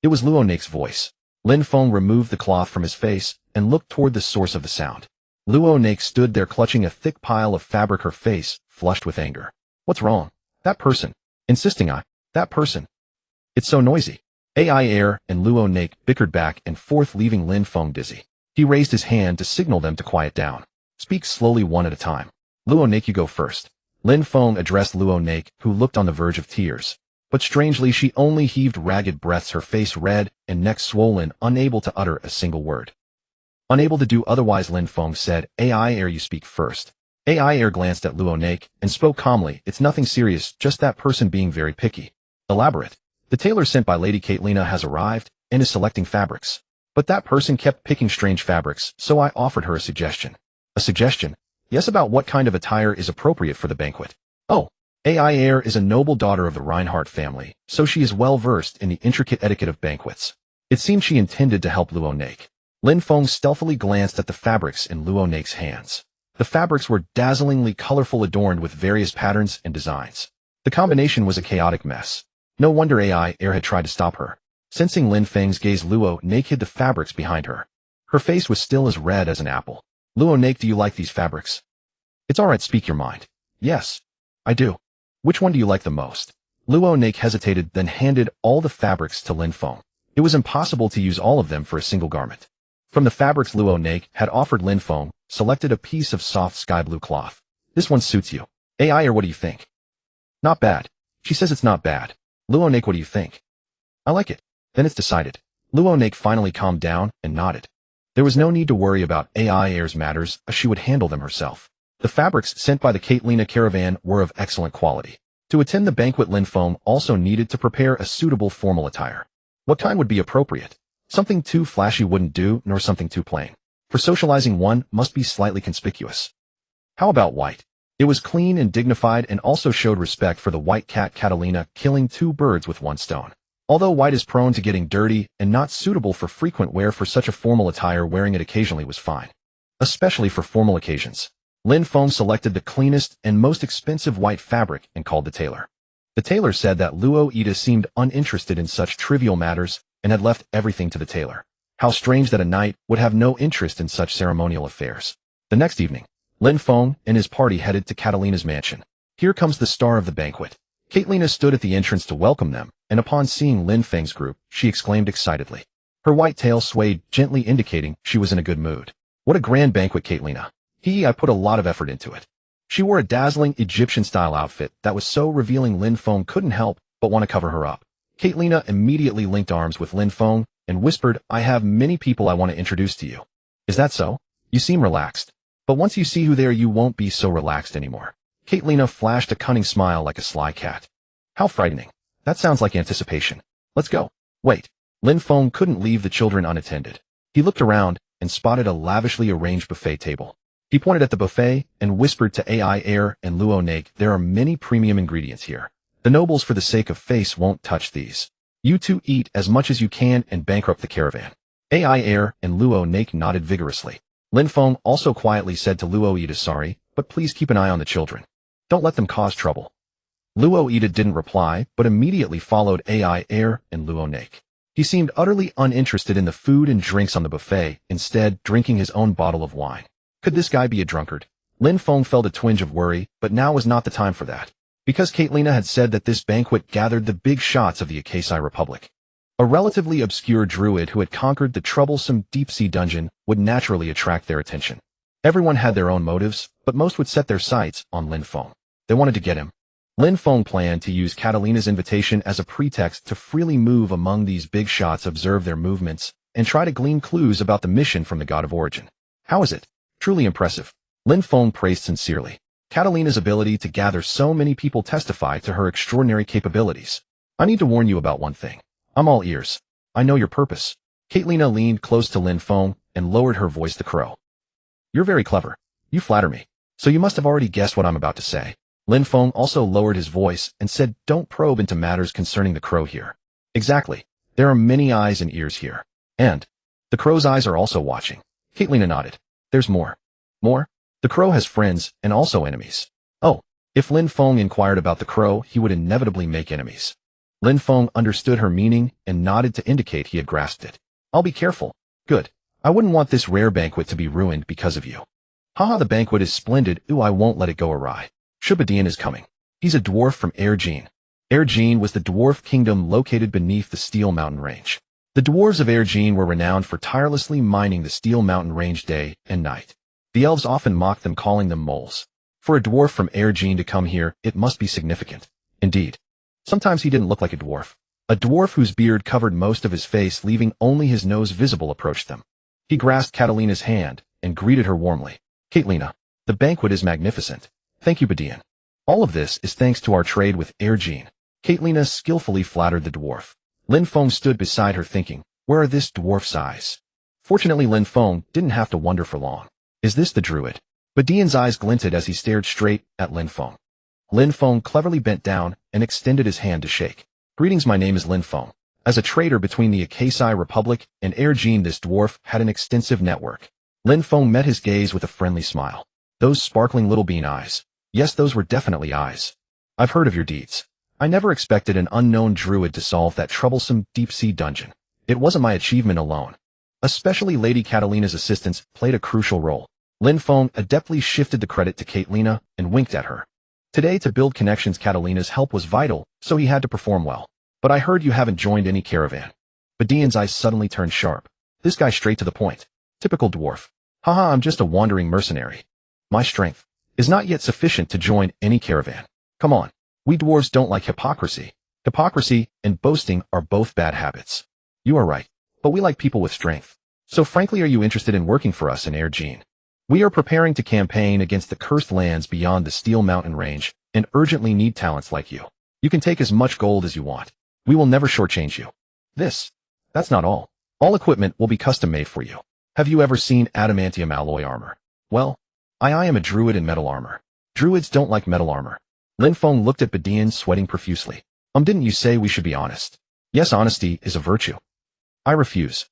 It was Luo Nake's voice. Lin Feng removed the cloth from his face and looked toward the source of the sound. Luo Nake stood there clutching a thick pile of fabric, her face flushed with anger. What's wrong? That person. That person. It's so noisy. AI Air and Luo Nake bickered back and forth, leaving Lin Feng dizzy. He raised his hand to signal them to quiet down. Speak slowly, one at a time. Luo Nake, you go first. Lin Feng addressed Luo Nake, who looked on the verge of tears. But strangely, she only heaved ragged breaths, her face red and neck swollen, unable to utter a single word. Unable to do otherwise, Lin Feng said, AI Air, you speak first. AI Air glanced at Luo Nake and spoke calmly. It's nothing serious, just that person being very picky. Elaborate. The tailor sent by Lady Caitlina has arrived and is selecting fabrics. But that person kept picking strange fabrics, so I offered her a suggestion. A suggestion? Yes, about what kind of attire is appropriate for the banquet. Oh. AI Air is a noble daughter of the Reinhardt family, so she is well versed in the intricate etiquette of banquets. It seemed she intended to help Luo Nake. Lin Feng stealthily glanced at the fabrics in Luo Nake's hands. The fabrics were dazzlingly colorful, adorned with various patterns and designs. The combination was a chaotic mess. No wonder AI Air had tried to stop her. Sensing Lin Feng's gaze, Luo Nake hid the fabrics behind her. Her face was still as red as an apple. Luo Nake, do you like these fabrics? It's alright, speak your mind. Yes. I do. Which one do you like the most? Luo Nake hesitated, then handed all the fabrics to Lin Feng. It was impossible to use all of them for a single garment. From the fabrics Luo Nake had offered, Lin Feng selected a piece of soft sky blue cloth. This one suits you. AI, or what do you think? Not bad. She says it's not bad. Luo Nake, what do you think? I like it. Then it's decided. Luo Nake finally calmed down and nodded. There was no need to worry about AI Air's matters, as she would handle them herself. The fabrics sent by the Caitlina caravan were of excellent quality. To attend the banquet, Lin Feng also needed to prepare a suitable formal attire. What kind would be appropriate? Something too flashy wouldn't do, nor something too plain. For socializing, one must be slightly conspicuous. How about white? It was clean and dignified and also showed respect for the white cat Catalina, killing two birds with one stone. Although white is prone to getting dirty and not suitable for frequent wear, for such a formal attire, wearing it occasionally was fine. Especially for formal occasions. Lin Feng selected the cleanest and most expensive white fabric and called the tailor. The tailor said that Luo Ida seemed uninterested in such trivial matters and had left everything to the tailor. How strange that a knight would have no interest in such ceremonial affairs. The next evening, Lin Feng and his party headed to Catalina's mansion. Here comes the star of the banquet. Caitlina stood at the entrance to welcome them, and upon seeing Lin Feng's group, she exclaimed excitedly. Her white tail swayed, gently indicating she was in a good mood. What a grand banquet, Caitlina. I put a lot of effort into it. She wore a dazzling Egyptian-style outfit that was so revealing Lin Feng couldn't help but want to cover her up. Caitlina immediately linked arms with Lin Feng and whispered, I have many people I want to introduce to you. Is that so? You seem relaxed. But once you see who they are, you won't be so relaxed anymore. Caitlina flashed a cunning smile like a sly cat. How frightening. That sounds like anticipation. Let's go. Wait. Lin Feng couldn't leave the children unattended. He looked around and spotted a lavishly arranged buffet table. He pointed at the buffet and whispered to AI Air and Luo Nake, there are many premium ingredients here. The nobles for the sake of face won't touch these. You two eat as much as you can and bankrupt the caravan. AI Air and Luo Nake nodded vigorously. Lin Feng also quietly said to Luo Ida, sorry, but please keep an eye on the children. Don't let them cause trouble. Luo Ida didn't reply, but immediately followed AI Air and Luo Nake. He seemed utterly uninterested in the food and drinks on the buffet, instead drinking his own bottle of wine. Could this guy be a drunkard? Lin Feng felt a twinge of worry, but now was not the time for that. Because Caitlina had said that this banquet gathered the big shots of the Acacia Republic. A relatively obscure druid who had conquered the troublesome deep-sea dungeon would naturally attract their attention. Everyone had their own motives, but most would set their sights on Lin Feng. They wanted to get him. Lin Feng planned to use Catalina's invitation as a pretext to freely move among these big shots, observe their movements, and try to glean clues about the mission from the god of origin. How is it? Truly impressive. Lin Feng praised sincerely. Catalina's ability to gather so many people testified to her extraordinary capabilities. I need to warn you about one thing. I'm all ears. I know your purpose. Caitlina leaned close to Lin Feng and lowered her voice to crow. You're very clever. You flatter me. So you must have already guessed what I'm about to say. Lin Feng also lowered his voice and said, don't probe into matters concerning the crow here. Exactly. There are many eyes and ears here. And the crow's eyes are also watching. Caitlina nodded. There's more. More? The crow has friends and also enemies. Oh, if Lin Feng inquired about the crow, he would inevitably make enemies. Lin Feng understood her meaning and nodded to indicate he had grasped it. I'll be careful. Good. I wouldn't want this rare banquet to be ruined because of you. Haha, the banquet is splendid. Ooh, I won't let it go awry. Shubadian is coming. He's a dwarf from Erjin. Erjin was the dwarf kingdom located beneath the Steel Mountain Range. The dwarves of Erjin were renowned for tirelessly mining the Steel Mountain Range day and night. The elves often mocked them, calling them moles. For a dwarf from Erjin to come here, it must be significant. Indeed. Sometimes he didn't look like a dwarf. A dwarf whose beard covered most of his face, leaving only his nose visible, approached them. He grasped Catalina's hand and greeted her warmly. Caitlina, the banquet is magnificent. Thank you, Badian. All of this is thanks to our trade with Erjin. Caitlina skillfully flattered the dwarf. Lin Feng stood beside her thinking, where are this dwarf's eyes? Fortunately, Lin Feng didn't have to wonder for long. Is this the druid? Badian's eyes glinted as he stared straight at Lin Feng. Lin Feng cleverly bent down and extended his hand to shake. Greetings, my name is Lin Feng. As a trader between the Acacia Republic and Erjin, this dwarf had an extensive network. Lin Feng met his gaze with a friendly smile. Those sparkling little bean eyes. Yes, those were definitely eyes. I've heard of your deeds. I never expected an unknown druid to solve that troublesome deep-sea dungeon. It wasn't my achievement alone. Especially Lady Catalina's assistance played a crucial role. Lin Feng adeptly shifted the credit to Caitlina and winked at her. Today, to build connections, Catalina's help was vital, so he had to perform well. But I heard you haven't joined any caravan. Badian's eyes suddenly turned sharp. This guy straight to the point. Typical dwarf. Haha, I'm just a wandering mercenary. My strength is not yet sufficient to join any caravan. Come on. We dwarves don't like hypocrisy. Hypocrisy and boasting are both bad habits. You are right, but we like people with strength. So frankly, are you interested in working for us in Erjin? We are preparing to campaign against the cursed lands beyond the Steel Mountain Range and urgently need talents like you. You can take as much gold as you want. We will never shortchange you. That's not all. All equipment will be custom made for you. Have you ever seen adamantium alloy armor? Well, I am a druid in metal armor. Druids don't like metal armor. Lin Feng looked at Badian, sweating profusely. Didn't you say we should be honest? Yes, honesty is a virtue. I refuse.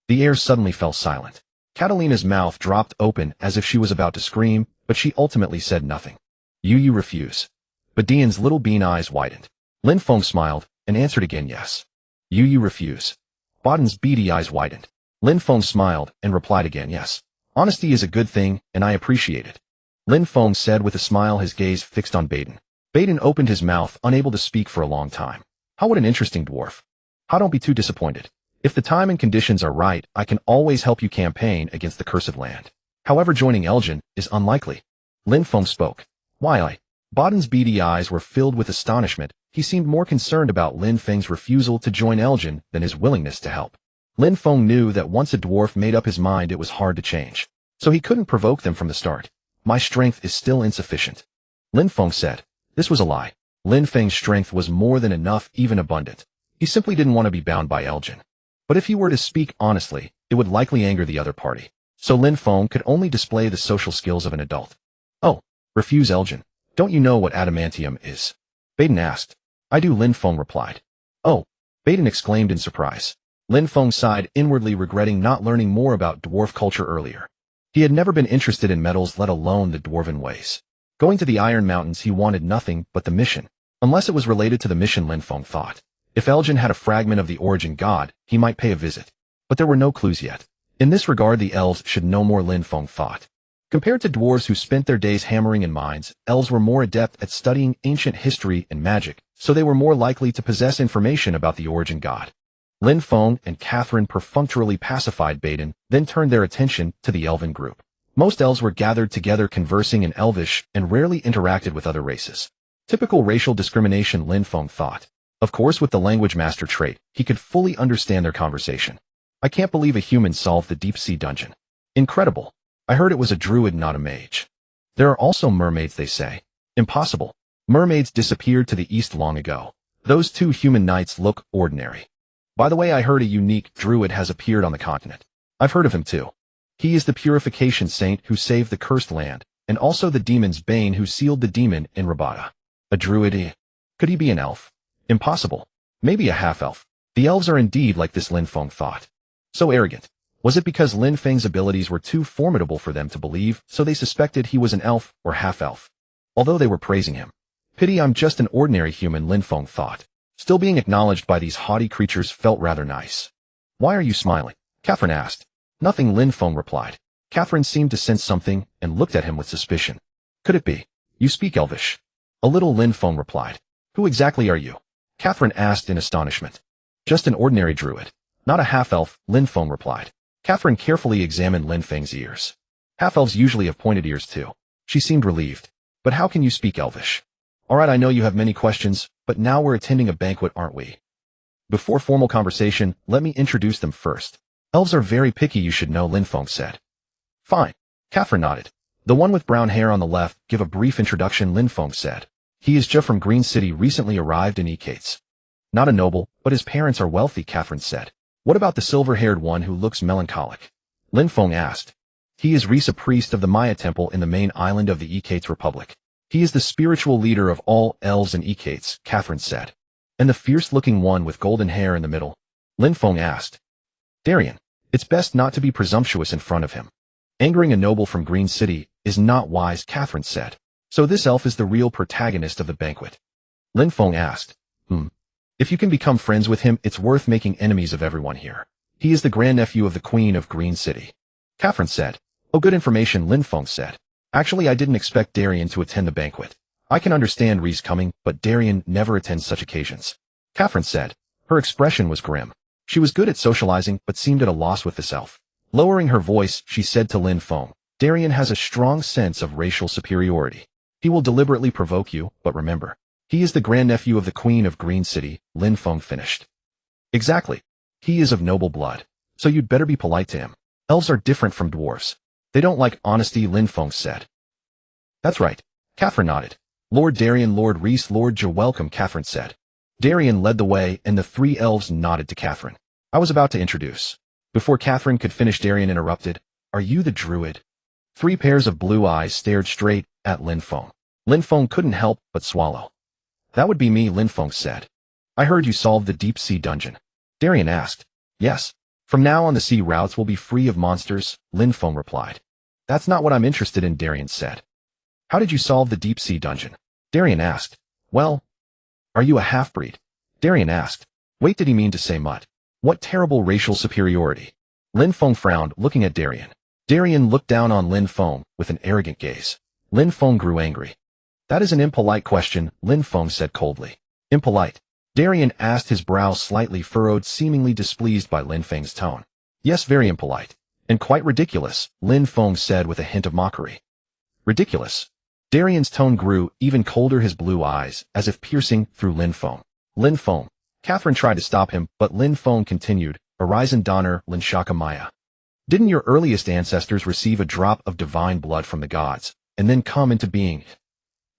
The air suddenly fell silent. Catalina's mouth dropped open as if she was about to scream, but she ultimately said nothing. You refuse. Badian's little bean eyes widened. Lin Feng smiled and answered again, yes. You refuse. Baden's beady eyes widened. Lin Feng smiled and replied again, yes. Honesty is a good thing, and I appreciate it. Lin Feng said with a smile, his gaze fixed on Baden. Baden opened his mouth, unable to speak for a long time. How, what an interesting dwarf. How, don't be too disappointed. If the time and conditions are right, I can always help you campaign against the cursed land. However, joining Elgin is unlikely. Lin Feng spoke. Why? Baden's beady eyes were filled with astonishment. He seemed more concerned about Lin Feng's refusal to join Elgin than his willingness to help. Lin Feng knew that once a dwarf made up his mind, it was hard to change. So he couldn't provoke them from the start. My strength is still insufficient. Lin Feng said. This was a lie. Lin Feng's strength was more than enough, even abundant. He simply didn't want to be bound by Elgin. But if he were to speak honestly, it would likely anger the other party. So Lin Feng could only display the social skills of an adult. Oh, refuse Elgin. Don't you know what adamantium is? Baden asked. I do, Lin Feng replied. Oh, Baden exclaimed in surprise. Lin Feng sighed, inwardly regretting not learning more about dwarf culture earlier. He had never been interested in metals, let alone the dwarven ways. Going to the Iron Mountains, he wanted nothing but the mission. Unless it was related to the mission, Lin Feng thought. If Elgin had a fragment of the origin god, he might pay a visit. But there were no clues yet. In this regard, the elves should know more, Lin Feng thought. Compared to dwarves who spent their days hammering in mines, elves were more adept at studying ancient history and magic, so they were more likely to possess information about the origin god. Lin Feng and Catherine perfunctorily pacified Baden, then turned their attention to the elven group. Most elves were gathered together conversing in Elvish and rarely interacted with other races. Typical racial discrimination, Lin Feng thought. Of course, with the language master trait, he could fully understand their conversation. I can't believe a human solved the deep-sea dungeon. Incredible. I heard it was a druid, not a mage. There are also mermaids, they say. Impossible. Mermaids disappeared to the east long ago. Those two human knights look ordinary. By the way, I heard a unique druid has appeared on the continent. I've heard of him too. He is the purification saint who saved the cursed land, and also the demon's bane who sealed the demon in Rabada. A druid? Could he be an elf? Impossible. Maybe a half-elf. The elves are indeed like this, Lin Feng thought. So arrogant. Was it because Lin Feng's abilities were too formidable for them to believe, so they suspected he was an elf or half-elf? Although they were praising him. Pity I'm just an ordinary human, Lin Feng thought. Still being acknowledged by these haughty creatures felt rather nice. Why are you smiling? Catherine asked. Nothing, Lin Feng replied. Catherine seemed to sense something and looked at him with suspicion. Could it be? You speak Elvish. A little, Lin Feng replied. Who exactly are you? Catherine asked in astonishment. Just an ordinary druid. Not a half-elf, Lin Feng replied. Catherine carefully examined Lin Feng's ears. Half-elves usually have pointed ears too. She seemed relieved. But how can you speak Elvish? Alright, I know you have many questions, but now we're attending a banquet, aren't we? Before formal conversation, let me introduce them first. Elves are very picky, you should know, Lin Feng said. Fine. Catherine nodded. The one with brown hair on the left, give a brief introduction, Lin Feng said. He is just from Green City, recently arrived in Ekates. Not a noble, but his parents are wealthy, Catherine said. What about the silver-haired one who looks melancholic? Lin Feng asked. He is Risa, priest of the Maya temple in the main island of the Ekates Republic. He is the spiritual leader of all elves in Ekates, Catherine said. And the fierce-looking one with golden hair in the middle? Lin Feng asked. Darien. It's best not to be presumptuous in front of him. Angering a noble from Green City is not wise, Catherine said. So this elf is the real protagonist of the banquet? Lin Feng asked. If you can become friends with him, it's worth making enemies of everyone here. He is the grandnephew of the Queen of Green City. Catherine said. Oh, good information, Lin Feng said. Actually, I didn't expect Darien to attend the banquet. I can understand Ree's coming, but Darien never attends such occasions. Catherine said. Her expression was grim. She was good at socializing, but seemed at a loss with this elf. Lowering her voice, she said to Lin Feng. Darien has a strong sense of racial superiority. He will deliberately provoke you, but remember, he is the grandnephew of the Queen of Green City, Lin Feng finished. Exactly. He is of noble blood. So you'd better be polite to him. Elves are different from dwarves. They don't like honesty, Lin Feng said. That's right. Catherine nodded. Lord Darien, Lord Reese, Lord Ja, welcome, Catherine said. Darien led the way, and the three elves nodded to Catherine. I was about to introduce. Before Catherine could finish, Darien interrupted. Are you the druid? 3 pairs of blue eyes stared straight at Lin Feng. Lin Feng couldn't help but swallow. That would be me, Lin Feng said. I heard you solved the deep-sea dungeon. Darien asked. Yes. From now on the sea routes will be free of monsters, Lin Feng replied. That's not what I'm interested in, Darien said. How did you solve the deep-sea dungeon? Darien asked. Well, are you a half-breed? Darien asked. Wait, did he mean to say mutt? What terrible racial superiority? Lin Feng frowned, looking at Darien. Darien looked down on Lin Feng with an arrogant gaze. Lin Feng grew angry. That is an impolite question, Lin Feng said coldly. Impolite. Darien asked, his brow slightly furrowed, seemingly displeased by Lin Feng's tone. Yes, very impolite. And quite ridiculous, Lin Feng said with a hint of mockery. Ridiculous. Darien's tone grew even colder, his blue eyes, as if piercing through Lin Feng. Lin Feng. Catherine tried to stop him, but Lin Feng continued, Horizon Donner, Lin Shaka Maya. Didn't your earliest ancestors receive a drop of divine blood from the gods, and then come into being?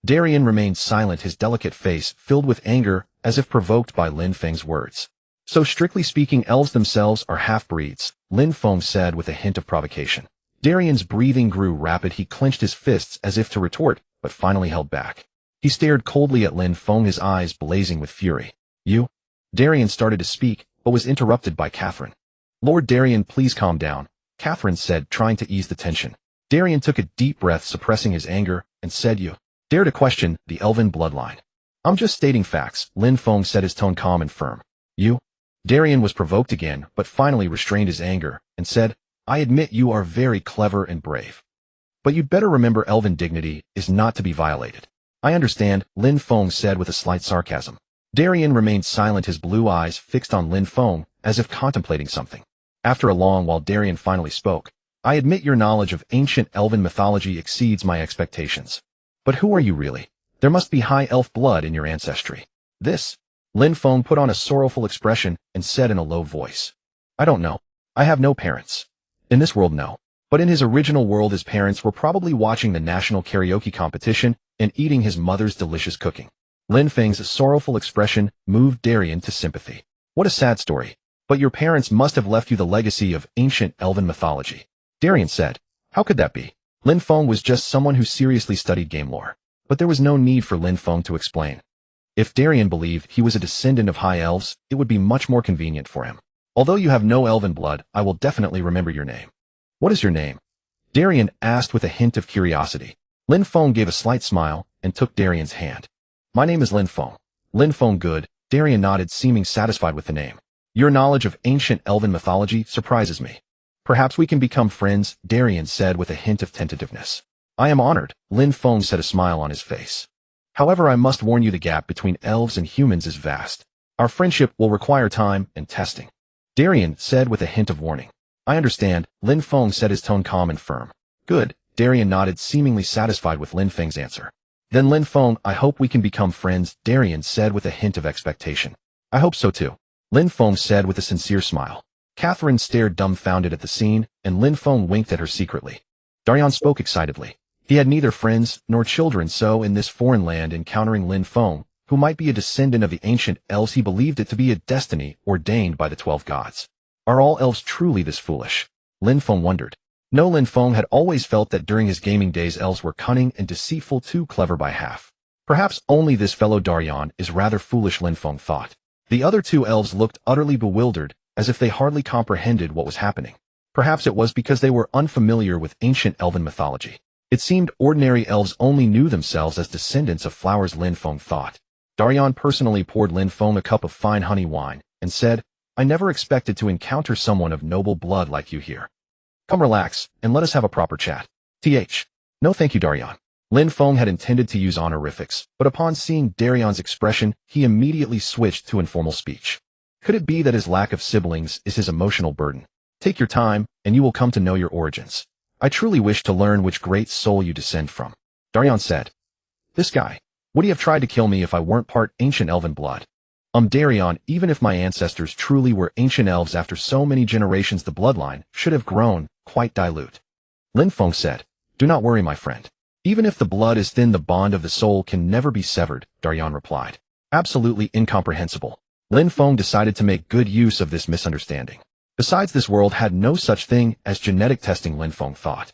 Darien remained silent, his delicate face filled with anger, as if provoked by Lin Feng's words. So strictly speaking, elves themselves are half-breeds, Lin Feng said with a hint of provocation. Darien's breathing grew rapid. He clenched his fists as if to retort, but finally held back. He stared coldly at Lin Feng, his eyes blazing with fury. You? Darien started to speak, but was interrupted by Catherine. Lord Darien, please calm down, Catherine said, trying to ease the tension. Darien took a deep breath, suppressing his anger, and said, You dare to question the elven bloodline? I'm just stating facts, Lin Feng said, his tone calm and firm. You? Darien was provoked again, but finally restrained his anger, and said, I admit you are very clever and brave. But you'd better remember elven dignity is not to be violated. I understand, Lin Feng said with a slight sarcasm. Darien remained silent, his blue eyes fixed on Lin Feng, as if contemplating something. After a long while, Darien finally spoke. I admit your knowledge of ancient elven mythology exceeds my expectations. But who are you really? There must be high elf blood in your ancestry. This? Lin Feng put on a sorrowful expression and said in a low voice. I don't know. I have no parents. In this world, no. But in his original world, his parents were probably watching the national karaoke competition and eating his mother's delicious cooking. Lin Feng's sorrowful expression moved Darien to sympathy. What a sad story. But your parents must have left you the legacy of ancient elven mythology. Darien said. How could that be? Lin Feng was just someone who seriously studied game lore. But there was no need for Lin Feng to explain. If Darien believed he was a descendant of high elves, it would be much more convenient for him. Although you have no elven blood, I will definitely remember your name. What is your name? Darien asked with a hint of curiosity. Lin Feng gave a slight smile and took Darien's hand. My name is Lin Feng. Lin Feng, good. Darien nodded, seeming satisfied with the name. Your knowledge of ancient elven mythology surprises me. Perhaps we can become friends, Darien said with a hint of tentativeness. I am honored, Lin Feng said, a smile on his face. However, I must warn you, the gap between elves and humans is vast. Our friendship will require time and testing. Darien said with a hint of warning. I understand, Lin Feng said, his tone calm and firm. Good, Darien nodded, seemingly satisfied with Lin Feng's answer. Then Lin Feng, I hope we can become friends, Darien said with a hint of expectation. I hope so too, Lin Feng said with a sincere smile. Catherine stared dumbfounded at the scene, and Lin Feng winked at her secretly. Darien spoke excitedly. He had neither friends nor children, so in this foreign land, encountering Lin Feng, who might be a descendant of the ancient elves, he believed it to be a destiny ordained by the 12 gods. Are all elves truly this foolish? Lin Feng wondered. No, Lin Feng had always felt that during his gaming days elves were cunning and deceitful, too clever by half. Perhaps only this fellow Darien is rather foolish, Lin Feng thought. The other two elves looked utterly bewildered, as if they hardly comprehended what was happening. Perhaps it was because they were unfamiliar with ancient elven mythology. It seemed ordinary elves only knew themselves as descendants of flowers, Lin Feng thought. Darien personally poured Lin Feng a cup of fine honey wine, and said, I never expected to encounter someone of noble blood like you here. Come relax, and let us have a proper chat. No thank you, Darien. Lin Feng had intended to use honorifics, but upon seeing Darien's expression, he immediately switched to informal speech. Could it be that his lack of siblings is his emotional burden? Take your time, and you will come to know your origins. I truly wish to learn which great soul you descend from. Darien said. This guy. Would he have tried to kill me if I weren't part ancient elven blood? Darien, even if my ancestors truly were ancient elves, after so many generations the bloodline should have grown quite dilute. Lin Feng said. Do not worry, my friend. Even if the blood is thin, the bond of the soul can never be severed, Darien replied. Absolutely incomprehensible. Lin Feng decided to make good use of this misunderstanding. Besides, this world had no such thing as genetic testing, Lin Feng thought.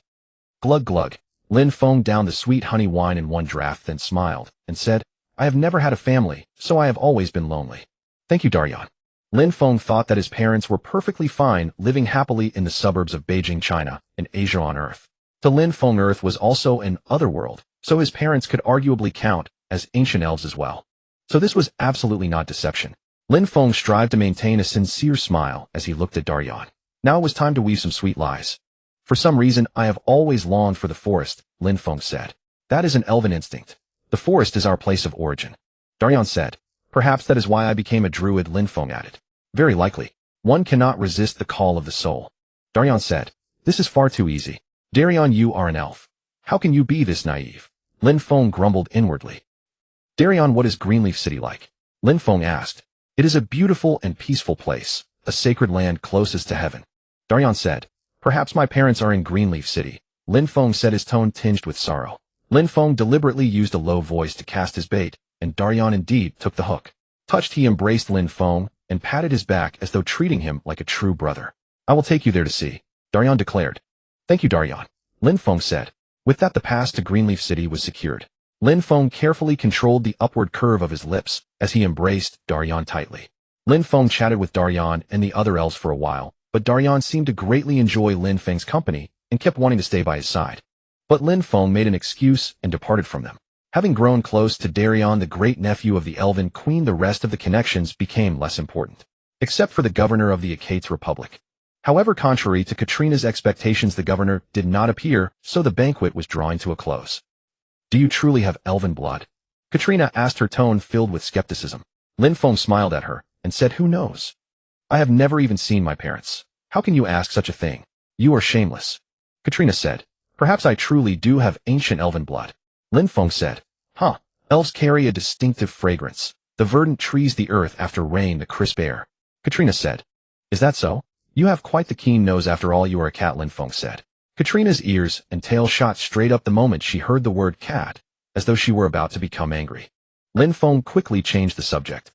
Glug glug. Lin Feng downed the sweet honey wine in one draught, then smiled, and said, I have never had a family, so I have always been lonely. Thank you, Darien. Lin Feng thought that his parents were perfectly fine, living happily in the suburbs of Beijing, China, and Asia on Earth. To Lin Feng, Earth was also an other world, so his parents could arguably count as ancient elves as well. So this was absolutely not deception. Lin Feng strived to maintain a sincere smile as he looked at Darien. Now it was time to weave some sweet lies. For some reason, I have always longed for the forest, Lin Feng said. That is an elven instinct. The forest is our place of origin. Darien said. Perhaps that is why I became a druid, Lin Feng added. Very likely. One cannot resist the call of the soul. Daryan said. This is far too easy. Daryan, you are an elf. How can you be this naive? Lin Feng grumbled inwardly. Daryan, what is Greenleaf City like? Lin Feng asked. It is a beautiful and peaceful place, a sacred land closest to heaven. Daryan said. Perhaps my parents are in Greenleaf City. Lin Feng said, his tone tinged with sorrow. Lin Feng deliberately used a low voice to cast his bait, and Daryan indeed took the hook. Touched, he embraced Lin Feng and patted his back as though treating him like a true brother. I will take you there to see, Daryan declared. Thank you, Daryan, Lin Feng said. With that, the pass to Greenleaf City was secured. Lin Feng carefully controlled the upward curve of his lips as he embraced Daryan tightly. Lin Feng chatted with Daryan and the other elves for a while, but Daryan seemed to greatly enjoy Lin Feng's company and kept wanting to stay by his side. But Lin Feng made an excuse and departed from them. Having grown close to Daryan, the great-nephew of the Elven Queen, the rest of the connections became less important, except for the governor of the Achates Republic. However, contrary to Katrina's expectations, the governor did not appear, so the banquet was drawing to a close. Do you truly have elven blood? Katrina asked, her tone filled with skepticism. Lin Feng smiled at her and said, who knows? I have never even seen my parents. How can you ask such a thing? You are shameless. Katrina said. Perhaps I truly do have ancient elven blood. Lin Feng said. Huh. Elves carry a distinctive fragrance. The verdant trees, the earth after rain, the crisp air. Katrina said. Is that so? You have quite the keen nose after all. You are a cat, Lin Feng said. Katrina's ears and tail shot straight up the moment she heard the word cat, as though she were about to become angry. Lin Feng quickly changed the subject.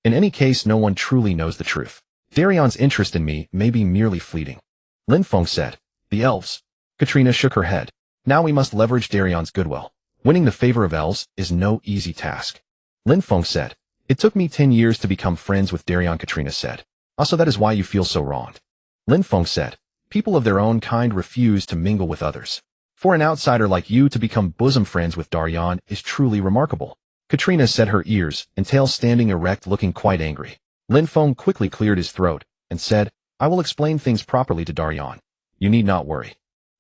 In any case, no one truly knows the truth. Daryan's interest in me may be merely fleeting. Lin Feng said. The elves. Katrina shook her head. Now we must leverage Daryan's goodwill. Winning the favor of elves is no easy task. Lin Feng said. It took me 10 years to become friends with Daryan, Katrina said. Also, that is why you feel so wronged. Lin Feng said. People of their own kind refuse to mingle with others. For an outsider like you to become bosom friends with Daryan is truly remarkable. Katrina said, her ears and tail standing erect, looking quite angry. Lin Feng quickly cleared his throat and said, I will explain things properly to Daryan. You need not worry.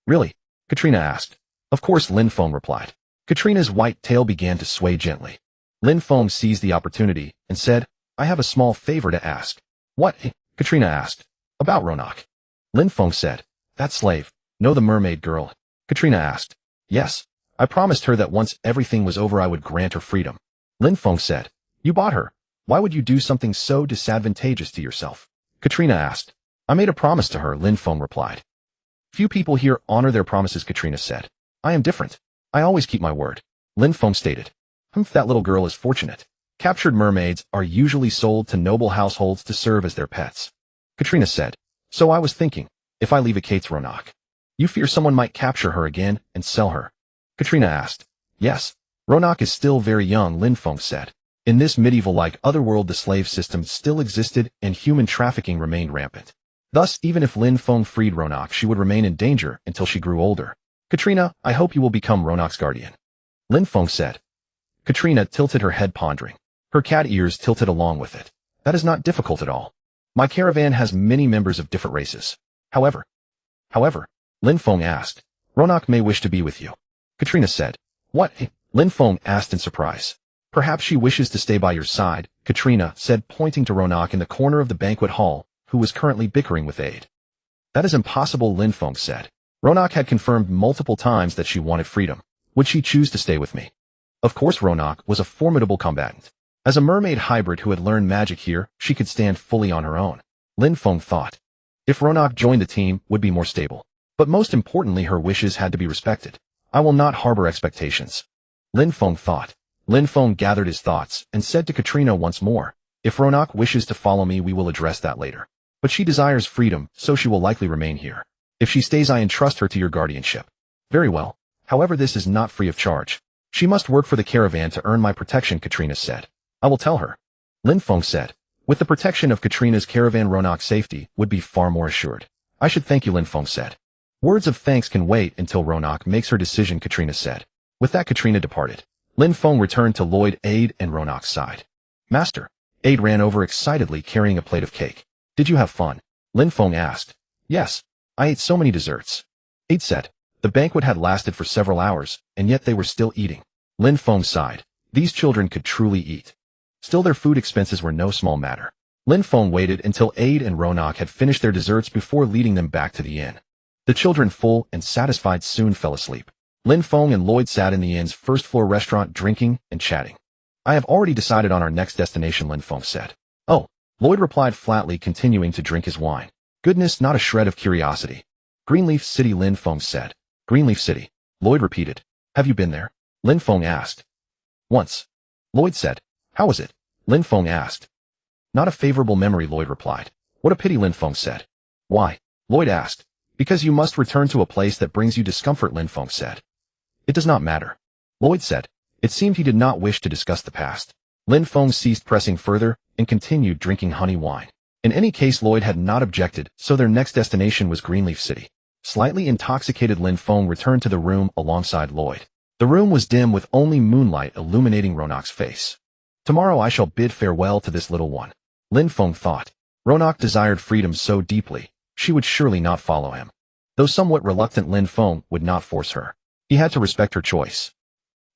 Really? Katrina asked. Of course, Lin Feng replied. Katrina's white tail began to sway gently. Lin Feng seized the opportunity and said, I have a small favor to ask. What? Katrina asked. About Ronak. Lin Feng said. That slave. Know the mermaid girl? Katrina asked. Yes. I promised her that once everything was over I would grant her freedom. Lin Feng said. You bought her. Why would you do something so disadvantageous to yourself? Katrina asked. I made a promise to her, Lin Feng replied. Few people here honor their promises, Katrina said. I am different. I always keep my word. Lin Feng stated. That little girl is fortunate. Captured mermaids are usually sold to noble households to serve as their pets. Katrina said. So I was thinking, if I leave Achates Ronak, you fear someone might capture her again and sell her? Katrina asked. Yes. Ronak is still very young, Lin Feng said. In this medieval-like otherworld, the slave system still existed and human trafficking remained rampant. Thus, even if Lin Feng freed Ronak, she would remain in danger until she grew older. Katrina, I hope you will become Ronak's guardian. Lin Feng said. Katrina tilted her head, pondering. Her cat ears tilted along with it. That is not difficult at all. My caravan has many members of different races. However, Lin Feng asked. Ronak may wish to be with you. Katrina said. What? Lin Feng asked in surprise. Perhaps she wishes to stay by your side, Katrina said, pointing to Ronak in the corner of the banquet hall, who was currently bickering with Aid. That is impossible, Lin Feng said. Ronak had confirmed multiple times that she wanted freedom. Would she choose to stay with me? Of course, Ronak was a formidable combatant. As a mermaid hybrid who had learned magic here, she could stand fully on her own. Lin Feng thought. If Ronak joined the team, would be more stable. But most importantly, her wishes had to be respected. I will not harbor expectations. Lin Feng thought. Lin Feng gathered his thoughts and said to Katrina once more, if Ronak wishes to follow me, we will address that later. But she desires freedom, so she will likely remain here. If she stays, I entrust her to your guardianship. Very well. However, this is not free of charge. She must work for the caravan to earn my protection, Katrina said. I will tell her. Lin Feng said. With the protection of Katrina's caravan, Ronak's safety would be far more assured. I should thank you, Lin Feng said. Words of thanks can wait until Ronak makes her decision, Katrina said. With that, Katrina departed. Lin Feng returned to Lloyd, Aid, and Ronak's side. Master. Aid ran over excitedly, carrying a plate of cake. Did you have fun? Lin Feng asked. Yes. I ate so many desserts. Aid said. The banquet had lasted for several hours, and yet they were still eating. Lin Feng sighed. These children could truly eat. Still, their food expenses were no small matter. Lin Feng waited until Aide and Ronak had finished their desserts before leading them back to the inn. The children, full and satisfied, soon fell asleep. Lin Feng and Lloyd sat in the inn's first-floor restaurant drinking and chatting. I have already decided on our next destination, Lin Feng said. Oh, Lloyd replied flatly, continuing to drink his wine. Goodness, not a shred of curiosity. Greenleaf City, Lin Feng said. Greenleaf City, Lloyd repeated. Have you been there? Lin Feng asked. Once. Lloyd said. How was it? Lin Feng asked. Not a favorable memory, Lloyd replied. What a pity, Lin Feng said. Why? Lloyd asked. Because you must return to a place that brings you discomfort, Lin Feng said. It does not matter. Lloyd said. It seemed he did not wish to discuss the past. Lin Feng ceased pressing further and continued drinking honey wine. In any case, Lloyd had not objected, so their next destination was Greenleaf City. Slightly intoxicated, Lin Feng returned to the room alongside Lloyd. The room was dim with only moonlight illuminating Ronak's face. Tomorrow I shall bid farewell to this little one. Lin Feng thought. Ronak desired freedom so deeply, she would surely not follow him. Though somewhat reluctant, Lin Feng would not force her. He had to respect her choice.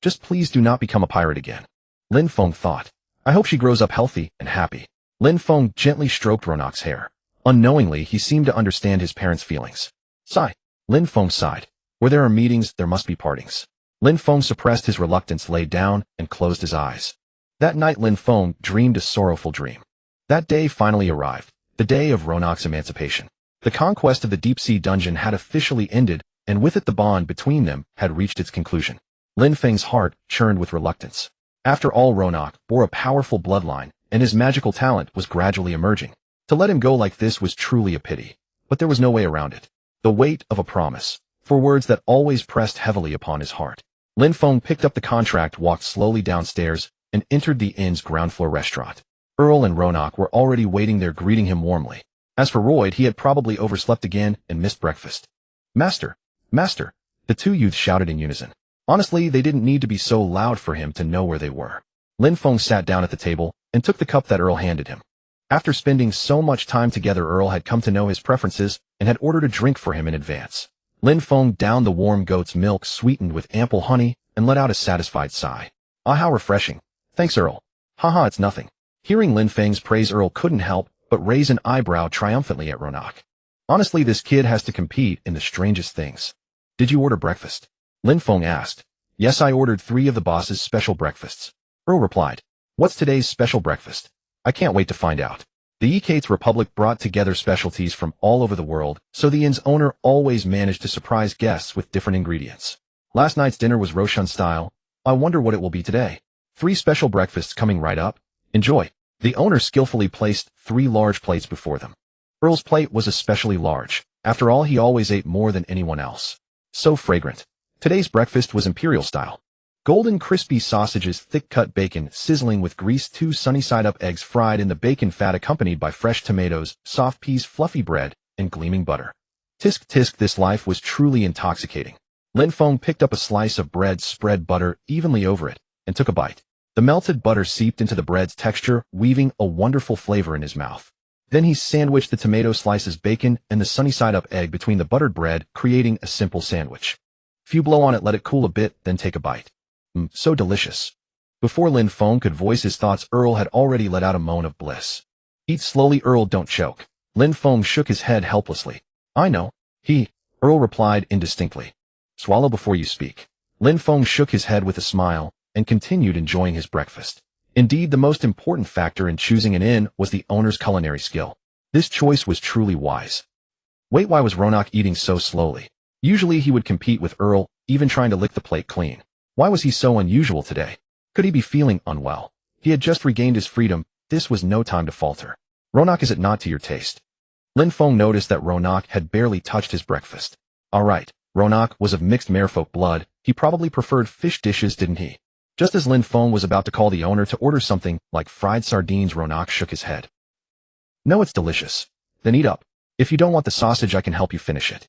Just please do not become a pirate again. Lin Feng thought. I hope she grows up healthy and happy. Lin Feng gently stroked Ronak's hair. Unknowingly, he seemed to understand his parents' feelings. Sigh. Lin Feng sighed. Where there are meetings, there must be partings. Lin Feng suppressed his reluctance, lay down, and closed his eyes. That night, Lin Feng dreamed a sorrowful dream. That day finally arrived, the day of Ronak's emancipation. The conquest of the deep-sea dungeon had officially ended, and with it the bond between them had reached its conclusion. Lin Feng's heart churned with reluctance. After all, Ronak bore a powerful bloodline, and his magical talent was gradually emerging. To let him go like this was truly a pity, but there was no way around it. The weight of a promise, for words that always pressed heavily upon his heart. Lin Feng picked up the contract, walked slowly downstairs, and entered the inn's ground-floor restaurant. Earl and Ronak were already waiting there, greeting him warmly. As for Royd, he had probably overslept again and missed breakfast. Master! Master! The two youths shouted in unison. Honestly, they didn't need to be so loud for him to know where they were. Lin Feng sat down at the table and took the cup that Earl handed him. After spending so much time together, Earl had come to know his preferences and had ordered a drink for him in advance. Lin Feng downed the warm goat's milk sweetened with ample honey and let out a satisfied sigh. Ah, how refreshing. Thanks, Earl. Haha, it's nothing. Hearing Lin Feng's praise, Earl couldn't help but raise an eyebrow triumphantly at Ronak. Honestly, this kid has to compete in the strangest things. Did you order breakfast? Lin Feng asked. Yes, I ordered 3 of the boss's special breakfasts. Earl replied. What's today's special breakfast? I can't wait to find out. The Ekates Republic brought together specialties from all over the world, so the inn's owner always managed to surprise guests with different ingredients. Last night's dinner was Roshan style. I wonder what it will be today. 3 special breakfasts coming right up. Enjoy. The owner skillfully placed 3 large plates before them. Earl's plate was especially large. After all, he always ate more than anyone else. So fragrant. Today's breakfast was imperial style. Golden crispy sausages, thick-cut bacon, sizzling with grease, 2 sunny-side-up eggs fried in the bacon fat accompanied by fresh tomatoes, soft peas, fluffy bread, and gleaming butter. Tisk tisk, this life was truly intoxicating. Lin Feng picked up a slice of bread, spread butter evenly over it, and took a bite. The melted butter seeped into the bread's texture, weaving a wonderful flavor in his mouth. Then he sandwiched the tomato slices, bacon, and the sunny-side-up egg between the buttered bread, creating a simple sandwich. If you blow on it, let it cool a bit, then take a bite. So delicious. Before Lin Feng could voice his thoughts, Earl had already let out a moan of bliss. Eat slowly, Earl, don't choke. Lin Feng shook his head helplessly. I know. Earl replied indistinctly. Swallow before you speak. Lin Feng shook his head with a smile and continued enjoying his breakfast. Indeed, the most important factor in choosing an inn was the owner's culinary skill. This choice was truly wise. Wait, why was Ronak eating so slowly? Usually he would compete with Earl, even trying to lick the plate clean. Why was he so unusual today? Could he be feeling unwell? He had just regained his freedom. This was no time to falter. Ronak, is it not to your taste? Lin Feng noticed that Ronak had barely touched his breakfast. All right, Ronak was of mixed merfolk blood. He probably preferred fish dishes, didn't he? Just as Lin Feng was about to call the owner to order something like fried sardines, Ronak shook his head. No, it's delicious. Then eat up. If you don't want the sausage, I can help you finish it.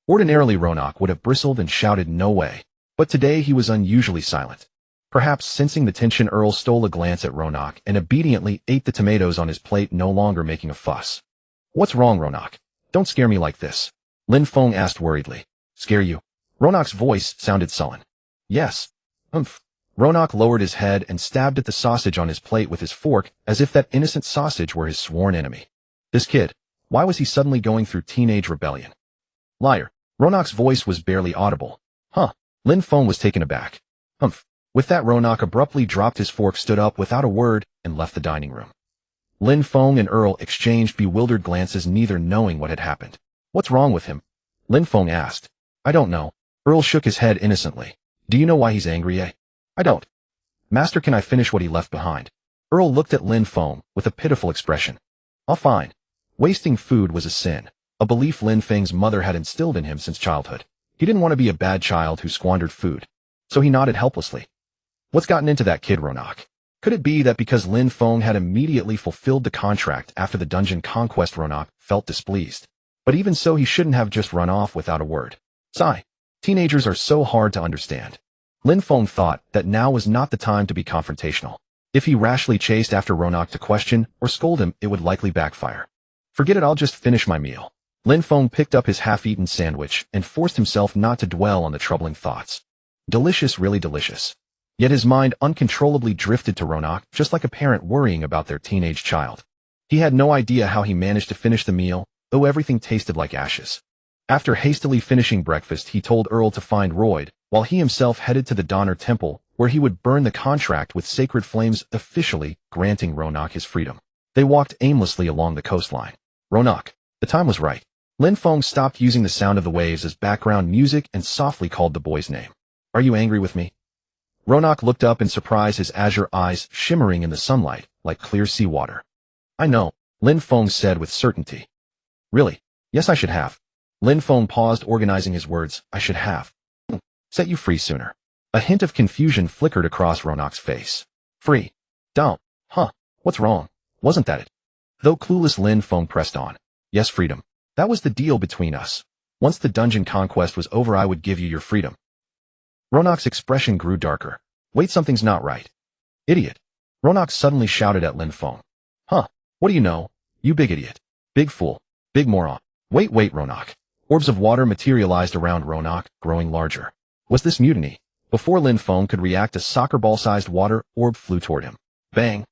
Ordinarily, Ronak would have bristled and shouted no way. But today he was unusually silent. Perhaps sensing the tension, Earl stole a glance at Ronak and obediently ate the tomatoes on his plate, no longer making a fuss. What's wrong, Ronak? Don't scare me like this. Lin Feng asked worriedly. Scare you? Ronak's voice sounded sullen. Yes. Ronak lowered his head and stabbed at the sausage on his plate with his fork as if that innocent sausage were his sworn enemy. This kid, why was he suddenly going through teenage rebellion? Liar. Ronak's voice was barely audible. Huh. Lin Feng was taken aback. Humph. With that, Ronak abruptly dropped his fork, stood up without a word, and left the dining room. Lin Feng and Earl exchanged bewildered glances, neither knowing what had happened. What's wrong with him? Lin Feng asked. I don't know. Earl shook his head innocently. Do you know why he's angry, eh? I don't. Master, can I finish what he left behind? Earl looked at Lin Feng with a pitiful expression. Oh, fine. Wasting food was a sin, a belief Lin Feng's mother had instilled in him since childhood. He didn't want to be a bad child who squandered food. So he nodded helplessly. What's gotten into that kid, Ronak? Could it be that because Lin Feng had immediately fulfilled the contract after the dungeon conquest, Ronak felt displeased? But even so, he shouldn't have just run off without a word. Sigh. Teenagers are so hard to understand. Lin Feng thought that now was not the time to be confrontational. If he rashly chased after Ronak to question or scold him, it would likely backfire. Forget it, I'll just finish my meal. Lin Feng picked up his half-eaten sandwich and forced himself not to dwell on the troubling thoughts. Delicious, really delicious. Yet his mind uncontrollably drifted to Ronak, just like a parent worrying about their teenage child. He had no idea how he managed to finish the meal, though everything tasted like ashes. After hastily finishing breakfast, he told Earl to find Royd, while he himself headed to the Donner Temple, where he would burn the contract with sacred flames, officially granting Ronak his freedom. They walked aimlessly along the coastline. Ronak. The time was right. Lin Feng stopped using the sound of the waves as background music and softly called the boy's name. Are you angry with me? Ronak looked up in surprise, his azure eyes shimmering in the sunlight like clear seawater. I know, Lin Feng said with certainty. Really? Yes, I should have. Lin Feng paused, organizing his words. I should have set you free sooner. A hint of confusion flickered across Ronak's face. Free? Don't. Huh. What's wrong? Wasn't that it? Though clueless, Lin Feng pressed on. Yes, freedom. That was the deal between us. Once the dungeon conquest was over, I would give you your freedom. Ronak's expression grew darker. Wait, something's not right. Idiot. Ronak suddenly shouted at Lin Feng. Huh. What do you know? You big idiot. Big fool. Big moron. Wait, Ronak. Orbs of water materialized around Ronak, growing larger. Was this mutiny? Before Lin Feng could react, a soccer ball-sized water orb flew toward him. Bang.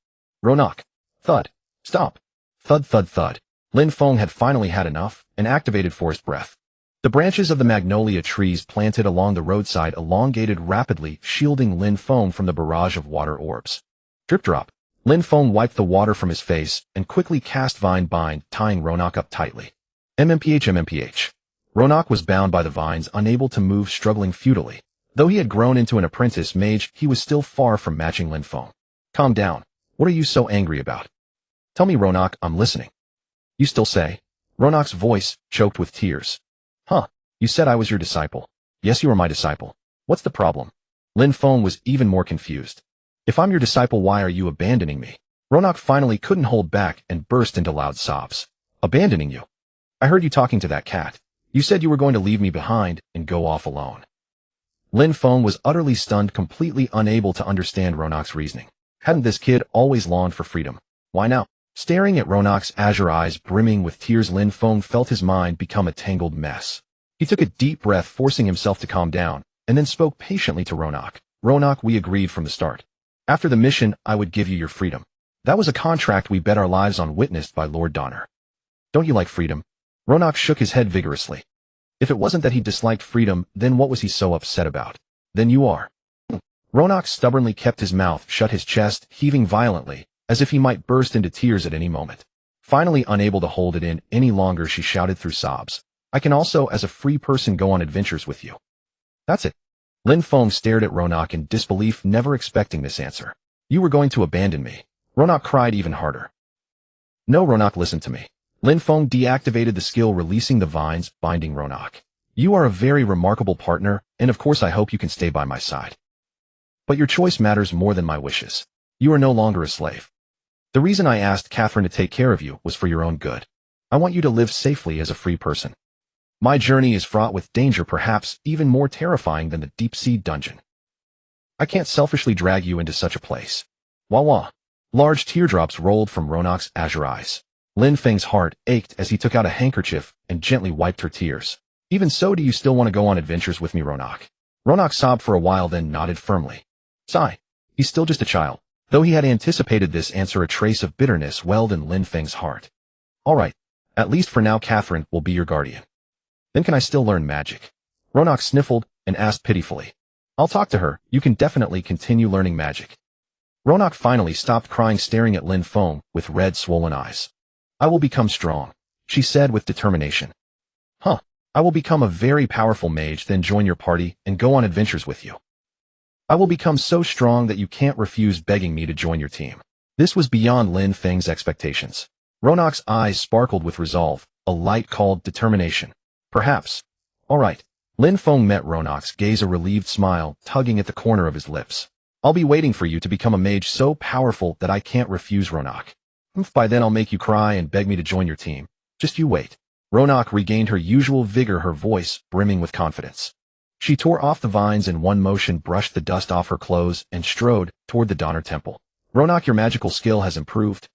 Ronak. Thud. Stop. Thud, thud, thud. Lin Feng had finally had enough and activated forest breath. The branches of the magnolia trees planted along the roadside elongated rapidly, shielding Lin Feng from the barrage of water orbs. Drip drop. Lin Feng wiped the water from his face and quickly cast Vine Bind, tying Ronak up tightly. MMPH. Ronak was bound by the vines, unable to move, struggling futilely. Though he had grown into an apprentice mage, he was still far from matching Lin Feng. Calm down. What are you so angry about? Tell me, Ronak, I'm listening. You still say? Ronak's voice choked with tears. Huh. You said I was your disciple. Yes, you are my disciple. What's the problem? Lin Feng was even more confused. If I'm your disciple, why are you abandoning me? Ronak finally couldn't hold back and burst into loud sobs. Abandoning you? I heard you talking to that cat. You said you were going to leave me behind and go off alone. Lin Feng was utterly stunned, completely unable to understand Ronak's reasoning. Hadn't this kid always longed for freedom? Why now? Staring at Ronak's azure eyes brimming with tears, Lin Feng felt his mind become a tangled mess. He took a deep breath, forcing himself to calm down, and then spoke patiently to Ronak. Ronak, we agreed from the start. After the mission, I would give you your freedom. That was a contract we bet our lives on, witnessed by Lord Donner. Don't you like freedom? Ronak shook his head vigorously. If it wasn't that he disliked freedom, then what was he so upset about? Then you are. Ronak stubbornly kept his mouth shut, his chest heaving violently, as if he might burst into tears at any moment. Finally, unable to hold it in any longer, she shouted through sobs. I can also, as a free person, go on adventures with you. That's it. Lin Feng stared at Ronak in disbelief, never expecting this answer. You were going to abandon me. Ronak cried even harder. No, Ronak, listen to me. Lin Feng deactivated the skill, releasing the vines, binding Ronak. You are a very remarkable partner, and of course I hope you can stay by my side. But your choice matters more than my wishes. You are no longer a slave. The reason I asked Catherine to take care of you was for your own good. I want you to live safely as a free person. My journey is fraught with danger, perhaps even more terrifying than the deep-sea dungeon. I can't selfishly drag you into such a place. Wah wah. Large teardrops rolled from Ronak's azure eyes. Lin Feng's heart ached as he took out a handkerchief and gently wiped her tears. Even so, do you still want to go on adventures with me, Ronak? Ronak sobbed for a while, then nodded firmly. Sigh. He's still just a child. Though he had anticipated this answer, a trace of bitterness welled in Lin Feng's heart. All right. At least for now, Catherine will be your guardian. Then can I still learn magic? Ronak sniffled and asked pitifully. I'll talk to her. You can definitely continue learning magic. Ronak finally stopped crying, staring at Lin Feng with red, swollen eyes. I will become strong, she said with determination. Huh. I will become a very powerful mage, then join your party and go on adventures with you. I will become so strong that you can't refuse begging me to join your team. This was beyond Lin Feng's expectations. Ronak's eyes sparkled with resolve, a light called determination. Perhaps. All right. Lin Feng met Ronak's gaze, a relieved smile tugging at the corner of his lips. I'll be waiting for you to become a mage so powerful that I can't refuse, Ronak. By then I'll make you cry and beg me to join your team. Just you wait. Ronak regained her usual vigor, her voice brimming with confidence. She tore off the vines in one motion, brushed the dust off her clothes, and strode toward the Donner Temple. Ronak, your magical skill has improved.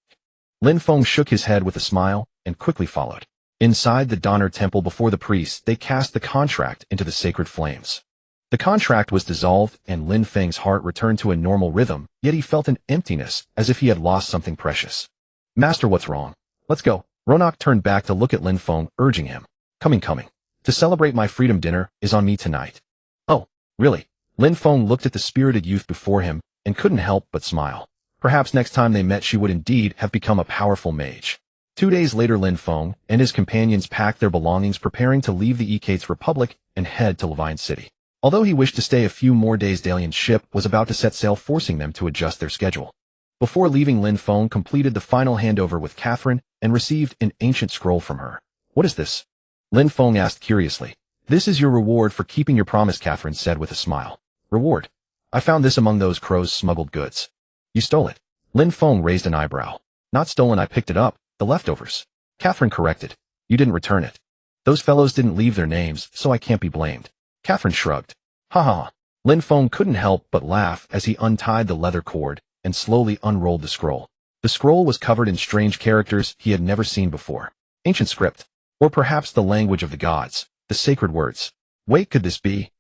Lin Feng shook his head with a smile and quickly followed. Inside the Donner Temple, before the priests, they cast the contract into the sacred flames. The contract was dissolved, and Lin Feng's heart returned to a normal rhythm, yet he felt an emptiness, as if he had lost something precious. Master, what's wrong? Let's go. Ronak turned back to look at Lin Feng, urging him. Coming. To celebrate my freedom, dinner is on me tonight. Oh, really? Lin Feng looked at the spirited youth before him and couldn't help but smile. Perhaps next time they met she would indeed have become a powerful mage. 2 days later, Lin Feng and his companions packed their belongings, preparing to leave the Ekates Republic and head to Levine City. Although he wished to stay a few more days, Dalian's ship was about to set sail, forcing them to adjust their schedule. Before leaving, Lin Feng completed the final handover with Catherine and received an ancient scroll from her. What is this? Lin Feng asked curiously. This is your reward for keeping your promise, Catherine said with a smile. Reward? I found this among those crows' smuggled goods. You stole it. Lin Feng raised an eyebrow. Not stolen, I picked it up. The leftovers. Catherine corrected. You didn't return it. Those fellows didn't leave their names, so I can't be blamed. Catherine shrugged. Ha ha. Lin Feng couldn't help but laugh as he untied the leather cord and slowly unrolled the scroll. The scroll was covered in strange characters he had never seen before. Ancient script. Or perhaps the language of the gods. The sacred words. Wait, could this be?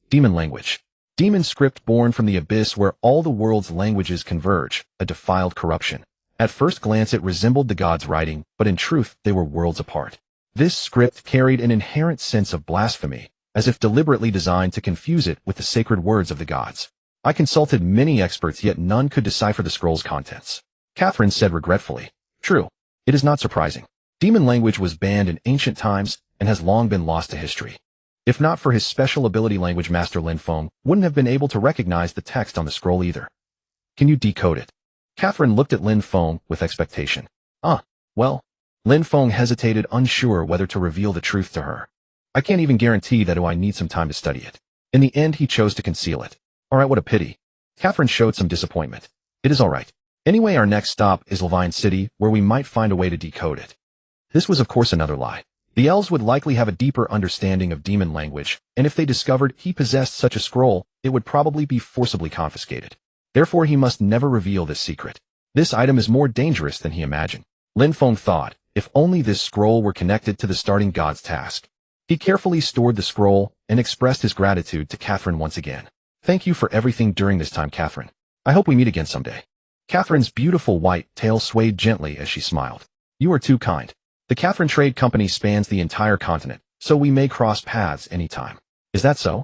Demon language. Demon script born from the abyss where all the world's languages converge, a defiled corruption. At first glance it resembled the gods' writing, but in truth they were worlds apart. This script carried an inherent sense of blasphemy, as if deliberately designed to confuse it with the sacred words of the gods. I consulted many experts, yet none could decipher the scroll's contents. Catherine said regretfully. True. It is not surprising. Demon language was banned in ancient times and has long been lost to history. If not for his special ability, language master Lin Feng wouldn't have been able to recognize the text on the scroll either. Can you decode it? Catherine looked at Lin Feng with expectation. Well. Lin Feng hesitated, unsure whether to reveal the truth to her. I can't even guarantee that I need some time to study it. In the end, he chose to conceal it. All right, what a pity. Catherine showed some disappointment. It is all right. Anyway, our next stop is Levine City, where we might find a way to decode it. This was of course another lie. The elves would likely have a deeper understanding of demon language, and if they discovered he possessed such a scroll, it would probably be forcibly confiscated. Therefore, he must never reveal this secret. This item is more dangerous than he imagined. Lin Feng thought, if only this scroll were connected to the starting god's task. He carefully stored the scroll and expressed his gratitude to Catherine once again. Thank you for everything during this time, Catherine. I hope we meet again someday. Catherine's beautiful white tail swayed gently as she smiled. You are too kind. The Catherine Trade Company spans the entire continent, so we may cross paths anytime. Is that so?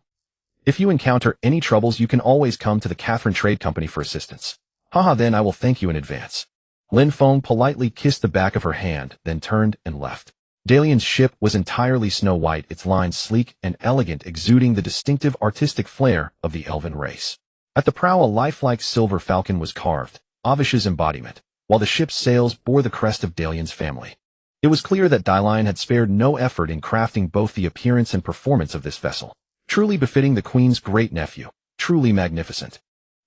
If you encounter any troubles, you can always come to the Catherine Trade Company for assistance. Haha, then I will thank you in advance. Lin Feng politely kissed the back of her hand, then turned and left. Dalian's ship was entirely snow white, its lines sleek and elegant, exuding the distinctive artistic flair of the elven race. At the prow, a lifelike silver falcon was carved, Avish's embodiment, while the ship's sails bore the crest of Dalian's family. It was clear that Dalian had spared no effort in crafting both the appearance and performance of this vessel. Truly befitting the Queen's great-nephew. Truly magnificent.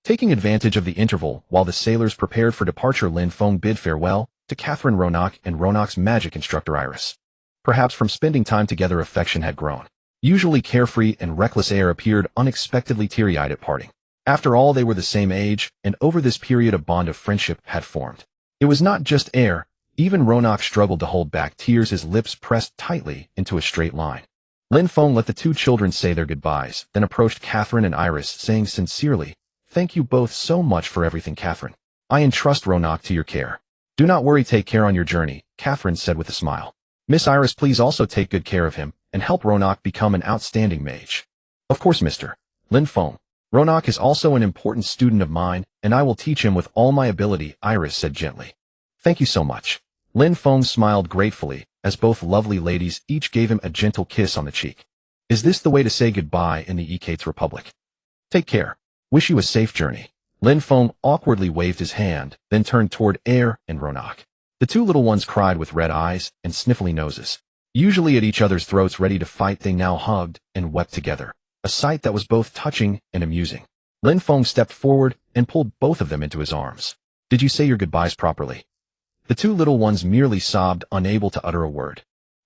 Taking advantage of the interval while the sailors prepared for departure, Lin Feng bid farewell to Catherine, Ronak, and Ronak's magic instructor Iris. Perhaps from spending time together affection had grown. Usually carefree and reckless air appeared unexpectedly teary-eyed at parting. After all, they were the same age, and over this period a bond of friendship had formed. It was not just air. Even Ronak struggled to hold back tears, his lips pressed tightly into a straight line. Lin Feng let the two children say their goodbyes, then approached Catherine and Iris, saying sincerely, Thank you both so much for everything, Catherine. I entrust Ronak to your care. Do not worry, take care on your journey, Catherine said with a smile. Miss Iris, please also take good care of him and help Ronak become an outstanding mage. Of course, Mr. Lin Feng. Ronak is also an important student of mine, and I will teach him with all my ability, Iris said gently. Thank you so much. Lin Feng smiled gratefully, as both lovely ladies each gave him a gentle kiss on the cheek. Is this the way to say goodbye in the Ekates Republic? Take care. Wish you a safe journey. Lin Feng awkwardly waved his hand, then turned toward Air and Ronak. The two little ones cried with red eyes and sniffly noses. Usually at each other's throats ready to fight, they now hugged and wept together, a sight that was both touching and amusing. Lin Feng stepped forward and pulled both of them into his arms. Did you say your goodbyes properly? The two little ones merely sobbed, unable to utter a word.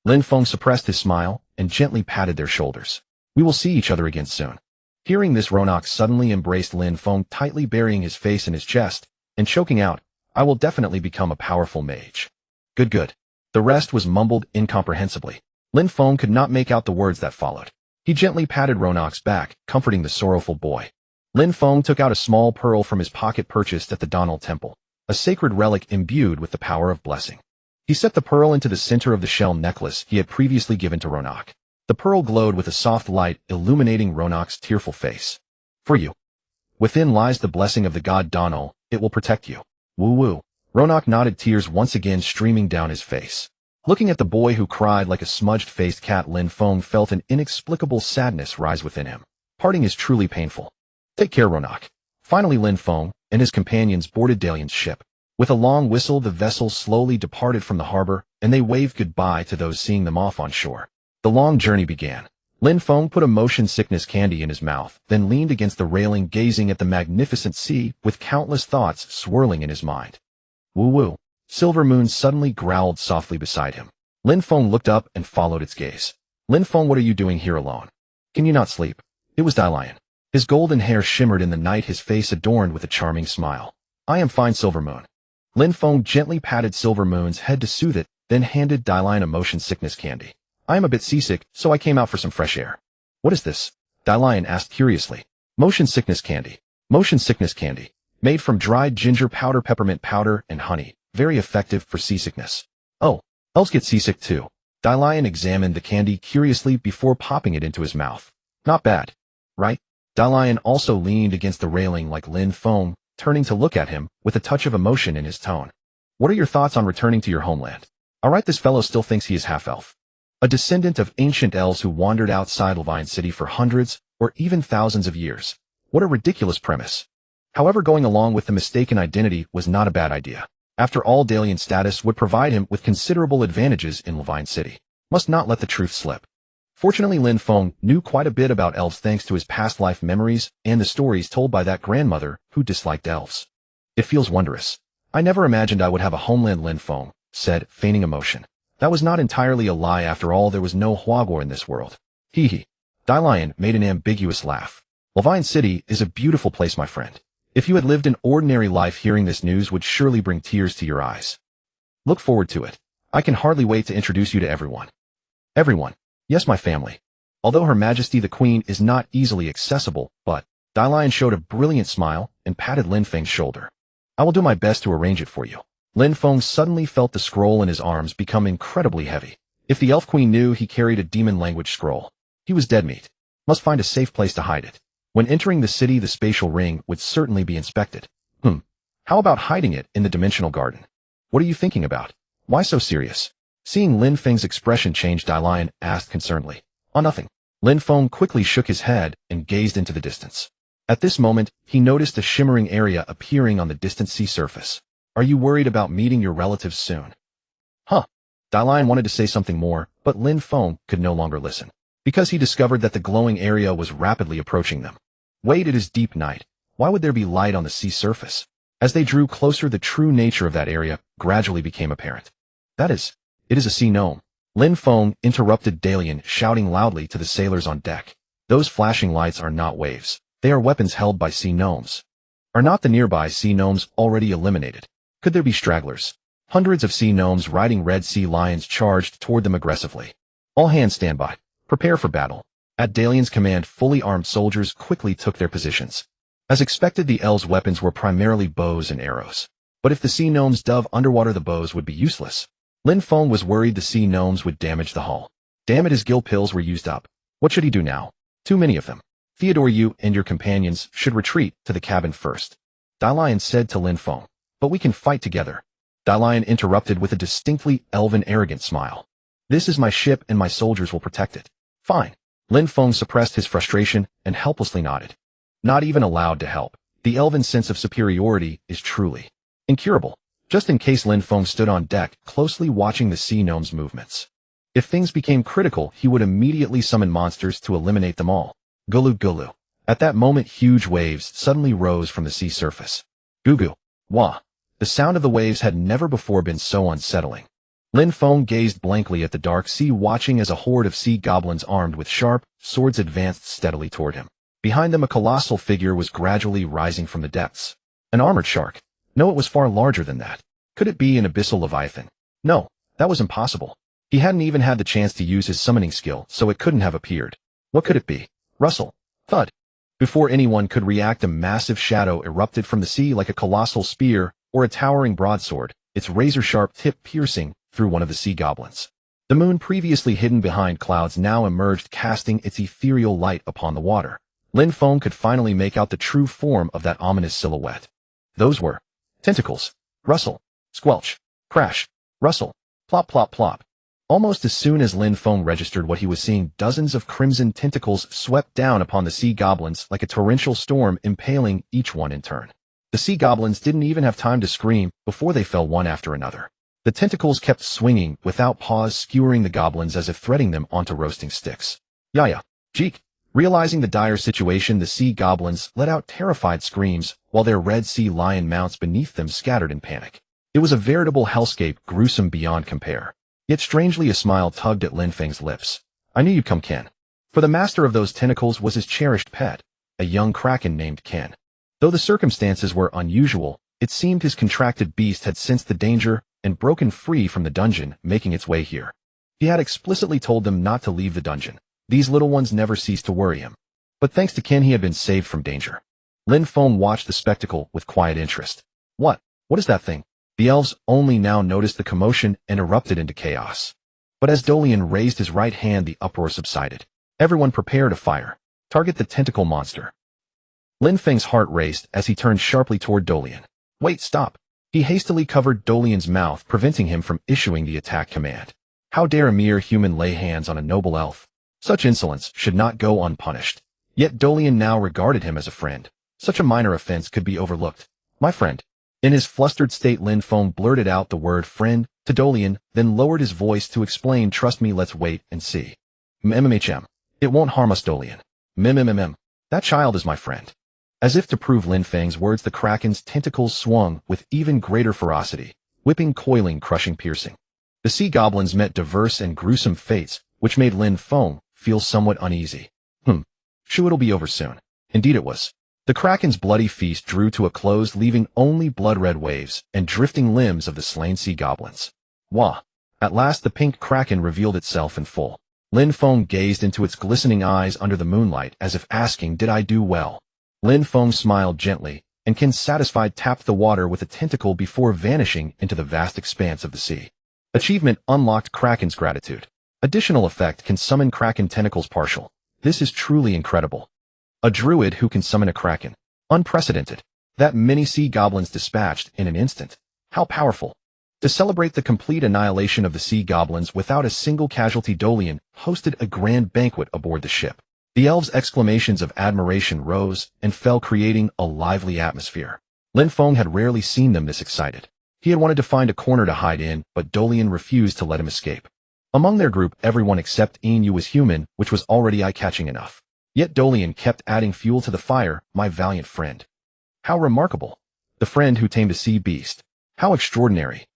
Lin Feng suppressed his smile and gently patted their shoulders. We will see each other again soon. Hearing this, Ronak suddenly embraced Lin Feng, tightly burying his face in his chest and choking out, I will definitely become a powerful mage. Good, good. The rest was mumbled incomprehensibly. Lin Feng could not make out the words that followed. He gently patted Ronak's back, comforting the sorrowful boy. Lin Feng took out a small pearl from his pocket purchased at the Donald Temple, a sacred relic imbued with the power of blessing. He set the pearl into the center of the shell necklace he had previously given to Ronak. The pearl glowed with a soft light, illuminating Ronak's tearful face. For you. Within lies the blessing of the god Donald. It will protect you. Woo-woo. Ronak nodded, tears once again streaming down his face. Looking at the boy who cried like a smudged-faced cat, Lin Feng felt an inexplicable sadness rise within him. Parting is truly painful. Take care, Ronak. Finally, Lin Feng and his companions boarded Dalian's ship. With a long whistle, the vessel slowly departed from the harbor, and they waved goodbye to those seeing them off on shore. The long journey began. Lin Feng put a motion sickness candy in his mouth, then leaned against the railing, gazing at the magnificent sea with countless thoughts swirling in his mind. Woo-woo. Silver Moon suddenly growled softly beside him. Lin Feng looked up and followed its gaze. Lin Feng, what are you doing here alone? Can you not sleep? It was Dalian. His golden hair shimmered in the night, his face adorned with a charming smile. I am fine, Silver Moon. Lin Feng gently patted Silver Moon's head to soothe it, then handed Dalian a motion sickness candy. I am a bit seasick, so I came out for some fresh air. What is this? Dalian asked curiously. Motion sickness candy. Motion sickness candy. Made from dried ginger powder, peppermint powder, and honey. Very effective for seasickness. Oh, elves get seasick too. Dalian examined the candy curiously before popping it into his mouth. Not bad, right? Dalian also leaned against the railing like Lin Feng, turning to look at him with a touch of emotion in his tone. What are your thoughts on returning to your homeland? Alright, this fellow still thinks he is half-elf. A descendant of ancient elves who wandered outside Levine City for hundreds or even thousands of years. What a ridiculous premise. However, going along with the mistaken identity was not a bad idea. After all, Dalian status would provide him with considerable advantages in Levine City. Must not let the truth slip. Fortunately, Lin Feng knew quite a bit about elves thanks to his past life memories and the stories told by that grandmother who disliked elves. It feels wondrous. I never imagined I would have a homeland, Lin Feng said, feigning emotion. That was not entirely a lie. After all, there was no Huagor in this world. Hee hee. Dalian made an ambiguous laugh. Levine City is a beautiful place, my friend. If you had lived an ordinary life, hearing this news would surely bring tears to your eyes. Look forward to it. I can hardly wait to introduce you to everyone. Everyone. Yes, my family. Although Her Majesty the Queen is not easily accessible, but Dalian showed a brilliant smile and patted Lin Feng's shoulder. I will do my best to arrange it for you. Lin Feng suddenly felt the scroll in his arms become incredibly heavy. If the Elf Queen knew he carried a demon language scroll, he was dead meat. Must find a safe place to hide it. When entering the city, the spatial ring would certainly be inspected. How about hiding it in the dimensional garden? What are you thinking about? Why so serious? Seeing Lin Feng's expression change, Dalian asked concernedly. Oh, nothing. Lin Feng quickly shook his head and gazed into the distance. At this moment, he noticed a shimmering area appearing on the distant sea surface. Are you worried about meeting your relatives soon? Dalian wanted to say something more, but Lin Feng could no longer listen, because he discovered that the glowing area was rapidly approaching them. Wait, it is deep night. Why would there be light on the sea surface? As they drew closer, the true nature of that area gradually became apparent. It is a sea gnome. Lin Feng interrupted Dalian, shouting loudly to the sailors on deck. Those flashing lights are not waves. They are weapons held by sea gnomes. Are not the nearby sea gnomes already eliminated? Could there be stragglers? Hundreds of sea gnomes riding red sea lions charged toward them aggressively. All hands stand by. Prepare for battle. At Dalian's command, fully armed soldiers quickly took their positions. As expected, the elves' weapons were primarily bows and arrows. But if the sea gnomes dove underwater, the bows would be useless. Lin Feng was worried the sea gnomes would damage the hull. Damn it, his gill pills were used up. What should he do now? Too many of them. Theodore, you and your companions should retreat to the cabin first. Dalian said to Lin Feng. But we can fight together. Dalian interrupted with a distinctly elven arrogant smile. This is my ship and my soldiers will protect it. Fine. Lin Feng suppressed his frustration and helplessly nodded. Not even allowed to help. The elven sense of superiority is truly incurable. Just in case, Lin Feng stood on deck, closely watching the sea gnomes' movements. If things became critical, he would immediately summon monsters to eliminate them all. Gulu gulu. At that moment, huge waves suddenly rose from the sea surface. Gugu. Wah. The sound of the waves had never before been so unsettling. Lin Feng gazed blankly at the dark sea, watching as a horde of sea goblins armed with sharp swords advanced steadily toward him. Behind them, a colossal figure was gradually rising from the depths. An armored shark. No, it was far larger than that. Could it be an abyssal leviathan? No, that was impossible. He hadn't even had the chance to use his summoning skill, so it couldn't have appeared. What could it be? Rustle. Thud. Before anyone could react, a massive shadow erupted from the sea like a colossal spear or a towering broadsword, its razor-sharp tip piercing through one of the sea goblins. The moon, previously hidden behind clouds, now emerged, casting its ethereal light upon the water. Lin Feng could finally make out the true form of that ominous silhouette. Those were tentacles. Rustle. Squelch. Crash. Rustle. Plop plop plop. Almost as soon as Lin Feng registered what he was seeing, dozens of crimson tentacles swept down upon the sea goblins like a torrential storm, impaling each one in turn. The sea goblins didn't even have time to scream before they fell one after another. The tentacles kept swinging without pause, skewering the goblins as if threading them onto roasting sticks. Yaya. Jeek. Realizing the dire situation, the sea goblins let out terrified screams, while their red sea lion mounts beneath them scattered in panic. It was a veritable hellscape, gruesome beyond compare. Yet strangely, a smile tugged at Lin Feng's lips. I knew you'd come, Ken. For the master of those tentacles was his cherished pet, a young kraken named Ken. Though the circumstances were unusual, it seemed his contracted beast had sensed the danger and broken free from the dungeon, making its way here. He had explicitly told them not to leave the dungeon. These little ones never ceased to worry him. But thanks to Ken, he had been saved from danger. Lin Feng watched the spectacle with quiet interest. What is that thing? The elves only now noticed the commotion and erupted into chaos. But as Dolian raised his right hand, the uproar subsided. Everyone prepare to fire. Target the tentacle monster. Lin Feng's heart raced as he turned sharply toward Dolian. Wait, stop. He hastily covered Dolian's mouth, preventing him from issuing the attack command. How dare a mere human lay hands on a noble elf? Such insolence should not go unpunished. Yet Dolian now regarded him as a friend. Such a minor offense could be overlooked. My friend. In his flustered state, Lin Feng blurted out the word friend to Dolian, then lowered his voice to explain, trust me, let's wait and see. MMHM. It won't harm us, Dolian. MMMM. That child is my friend. As if to prove Lin Feng's words, the kraken's tentacles swung with even greater ferocity, whipping, coiling, crushing, piercing. The sea goblins met diverse and gruesome fates, which made Lin Feng feel somewhat uneasy. Sure, it'll be over soon. Indeed it was. The kraken's bloody feast drew to a close, leaving only blood-red waves and drifting limbs of the slain sea goblins. Wah! At last the pink kraken revealed itself in full. Lin Feng gazed into its glistening eyes under the moonlight, as if asking, did I do well? Lin Feng smiled gently, and Ken, satisfied, tapped the water with a tentacle before vanishing into the vast expanse of the sea. Achievement unlocked: Kraken's gratitude. Additional effect: can summon kraken tentacles partial. This is truly incredible. A druid who can summon a kraken. Unprecedented. That many sea goblins dispatched in an instant. How powerful. To celebrate the complete annihilation of the sea goblins without a single casualty, Dolian hosted a grand banquet aboard the ship. The elves' exclamations of admiration rose and fell, creating a lively atmosphere. Lin Feng had rarely seen them this excited. He had wanted to find a corner to hide in, but Dolian refused to let him escape. Among their group, everyone except Yin Yu was human, which was already eye-catching enough. Yet Dolian kept adding fuel to the fire. My valiant friend. How remarkable. The friend who tamed a sea beast. How extraordinary.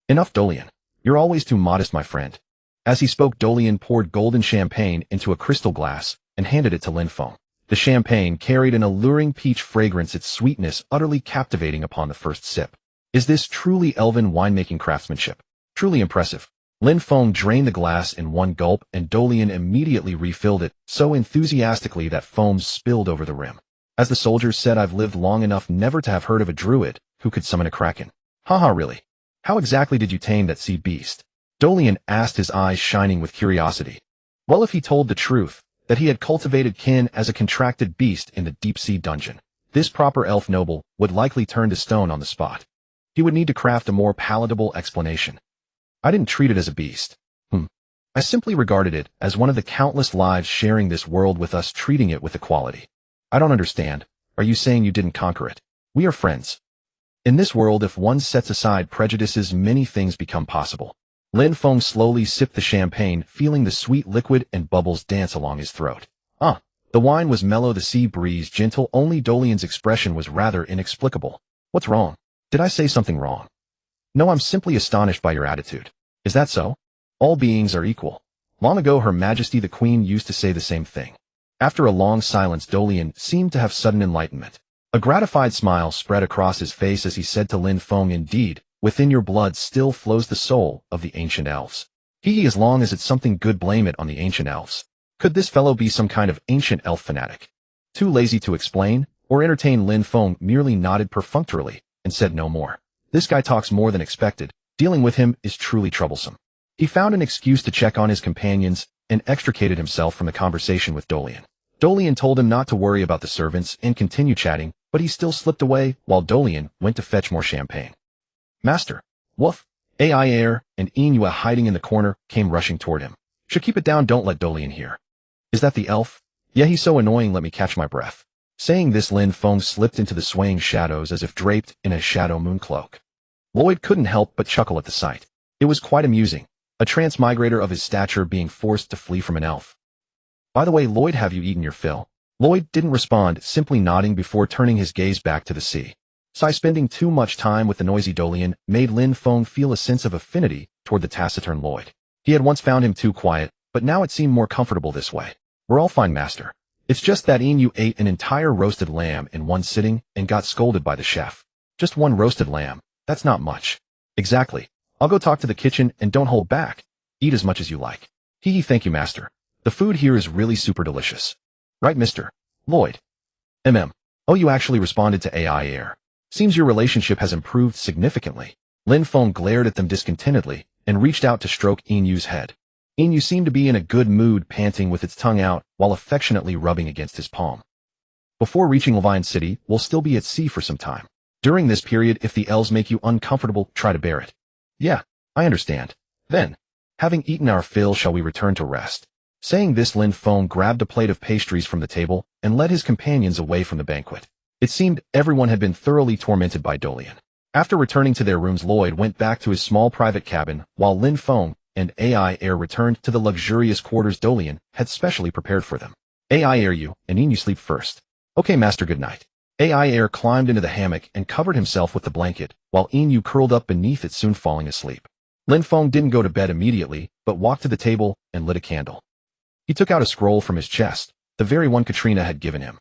Enough, Dolian. You're always too modest, my friend. As he spoke, Dolian poured golden champagne into a crystal glass and handed it to Lin Feng. The champagne carried an alluring peach fragrance, its sweetness utterly captivating upon the first sip. Is this truly elven winemaking craftsmanship? Truly impressive. Lin Feng drained the glass in one gulp, and Dolian immediately refilled it so enthusiastically that foam spilled over the rim. As the soldiers said, I've lived long enough never to have heard of a druid who could summon a kraken. Haha, really? How exactly did you tame that sea beast? Dolian asked, his eyes shining with curiosity. Well, if he told the truth, that he had cultivated kin as a contracted beast in the deep-sea dungeon, this proper elf noble would likely turn to stone on the spot. He would need to craft a more palatable explanation. I didn't treat it as a beast. I simply regarded it as one of the countless lives sharing this world with us, treating it with equality. I don't understand. Are you saying you didn't conquer it? We are friends. In this world, if one sets aside prejudices, many things become possible. Lin Feng slowly sipped the champagne, feeling the sweet liquid and bubbles dance along his throat. The wine was mellow, the sea breeze gentle, only Dolian's expression was rather inexplicable. What's wrong? Did I say something wrong? No, I'm simply astonished by your attitude. Is that so? All beings are equal. Long ago, Her Majesty the Queen used to say the same thing. After a long silence, Dolian seemed to have sudden enlightenment. A gratified smile spread across his face as he said to Lin Feng, indeed, within your blood still flows the soul of the ancient elves. As long as it's something good, blame it on the ancient elves. Could this fellow be some kind of ancient elf fanatic? Too lazy to explain or entertain, Lin Feng merely nodded perfunctorily and said no more. This guy talks more than expected. Dealing with him is truly troublesome. He found an excuse to check on his companions and extricated himself from the conversation with Dolian. Dolian told him not to worry about the servants and continue chatting, but he still slipped away while Dolian went to fetch more champagne. Master, Woof, Ai Air, and Inua, hiding in the corner, came rushing toward him. Should keep it down, don't let Dolian hear. Is that the elf? Yeah, he's so annoying, let me catch my breath. Saying this, Lin Feng slipped into the swaying shadows as if draped in a shadow moon cloak. Lloyd couldn't help but chuckle at the sight. It was quite amusing. A transmigrator of his stature being forced to flee from an elf. By the way, Lloyd, have you eaten your fill? Lloyd didn't respond, simply nodding before turning his gaze back to the sea. Spending too much time with the noisy Dolian made Lin Feng feel a sense of affinity toward the taciturn Lloyd. He had once found him too quiet, but now it seemed more comfortable this way. We're all fine, master. It's just that Inu ate an entire roasted lamb in one sitting and got scolded by the chef. Just one roasted lamb. That's not much. Exactly. I'll go talk to the kitchen and don't hold back. Eat as much as you like. Thank you, master. The food here is really super delicious. Right, Mr. Lloyd? Oh, you actually responded to Ai Air. Seems your relationship has improved significantly. Lin Feng glared at them discontentedly and reached out to stroke Inu's head. Inu seemed to be in a good mood, panting with its tongue out while affectionately rubbing against his palm. Before reaching Levine City, we'll still be at sea for some time. During this period, if the elves make you uncomfortable, try to bear it. Yeah, I understand. Then, having eaten our fill, shall we return to rest? Saying this, Lin Feng grabbed a plate of pastries from the table and led his companions away from the banquet. It seemed everyone had been thoroughly tormented by Dolian. After returning to their rooms, Lloyd went back to his small private cabin, while Lin Feng and Ai Air returned to the luxurious quarters Dolian had specially prepared for them. Ai Air, you and Inu sleep first. Okay, master, good night. Ai Air climbed into the hammock and covered himself with the blanket, while Inu curled up beneath it, soon falling asleep. Lin Feng didn't go to bed immediately, but walked to the table and lit a candle. He took out a scroll from his chest, the very one Katrina had given him.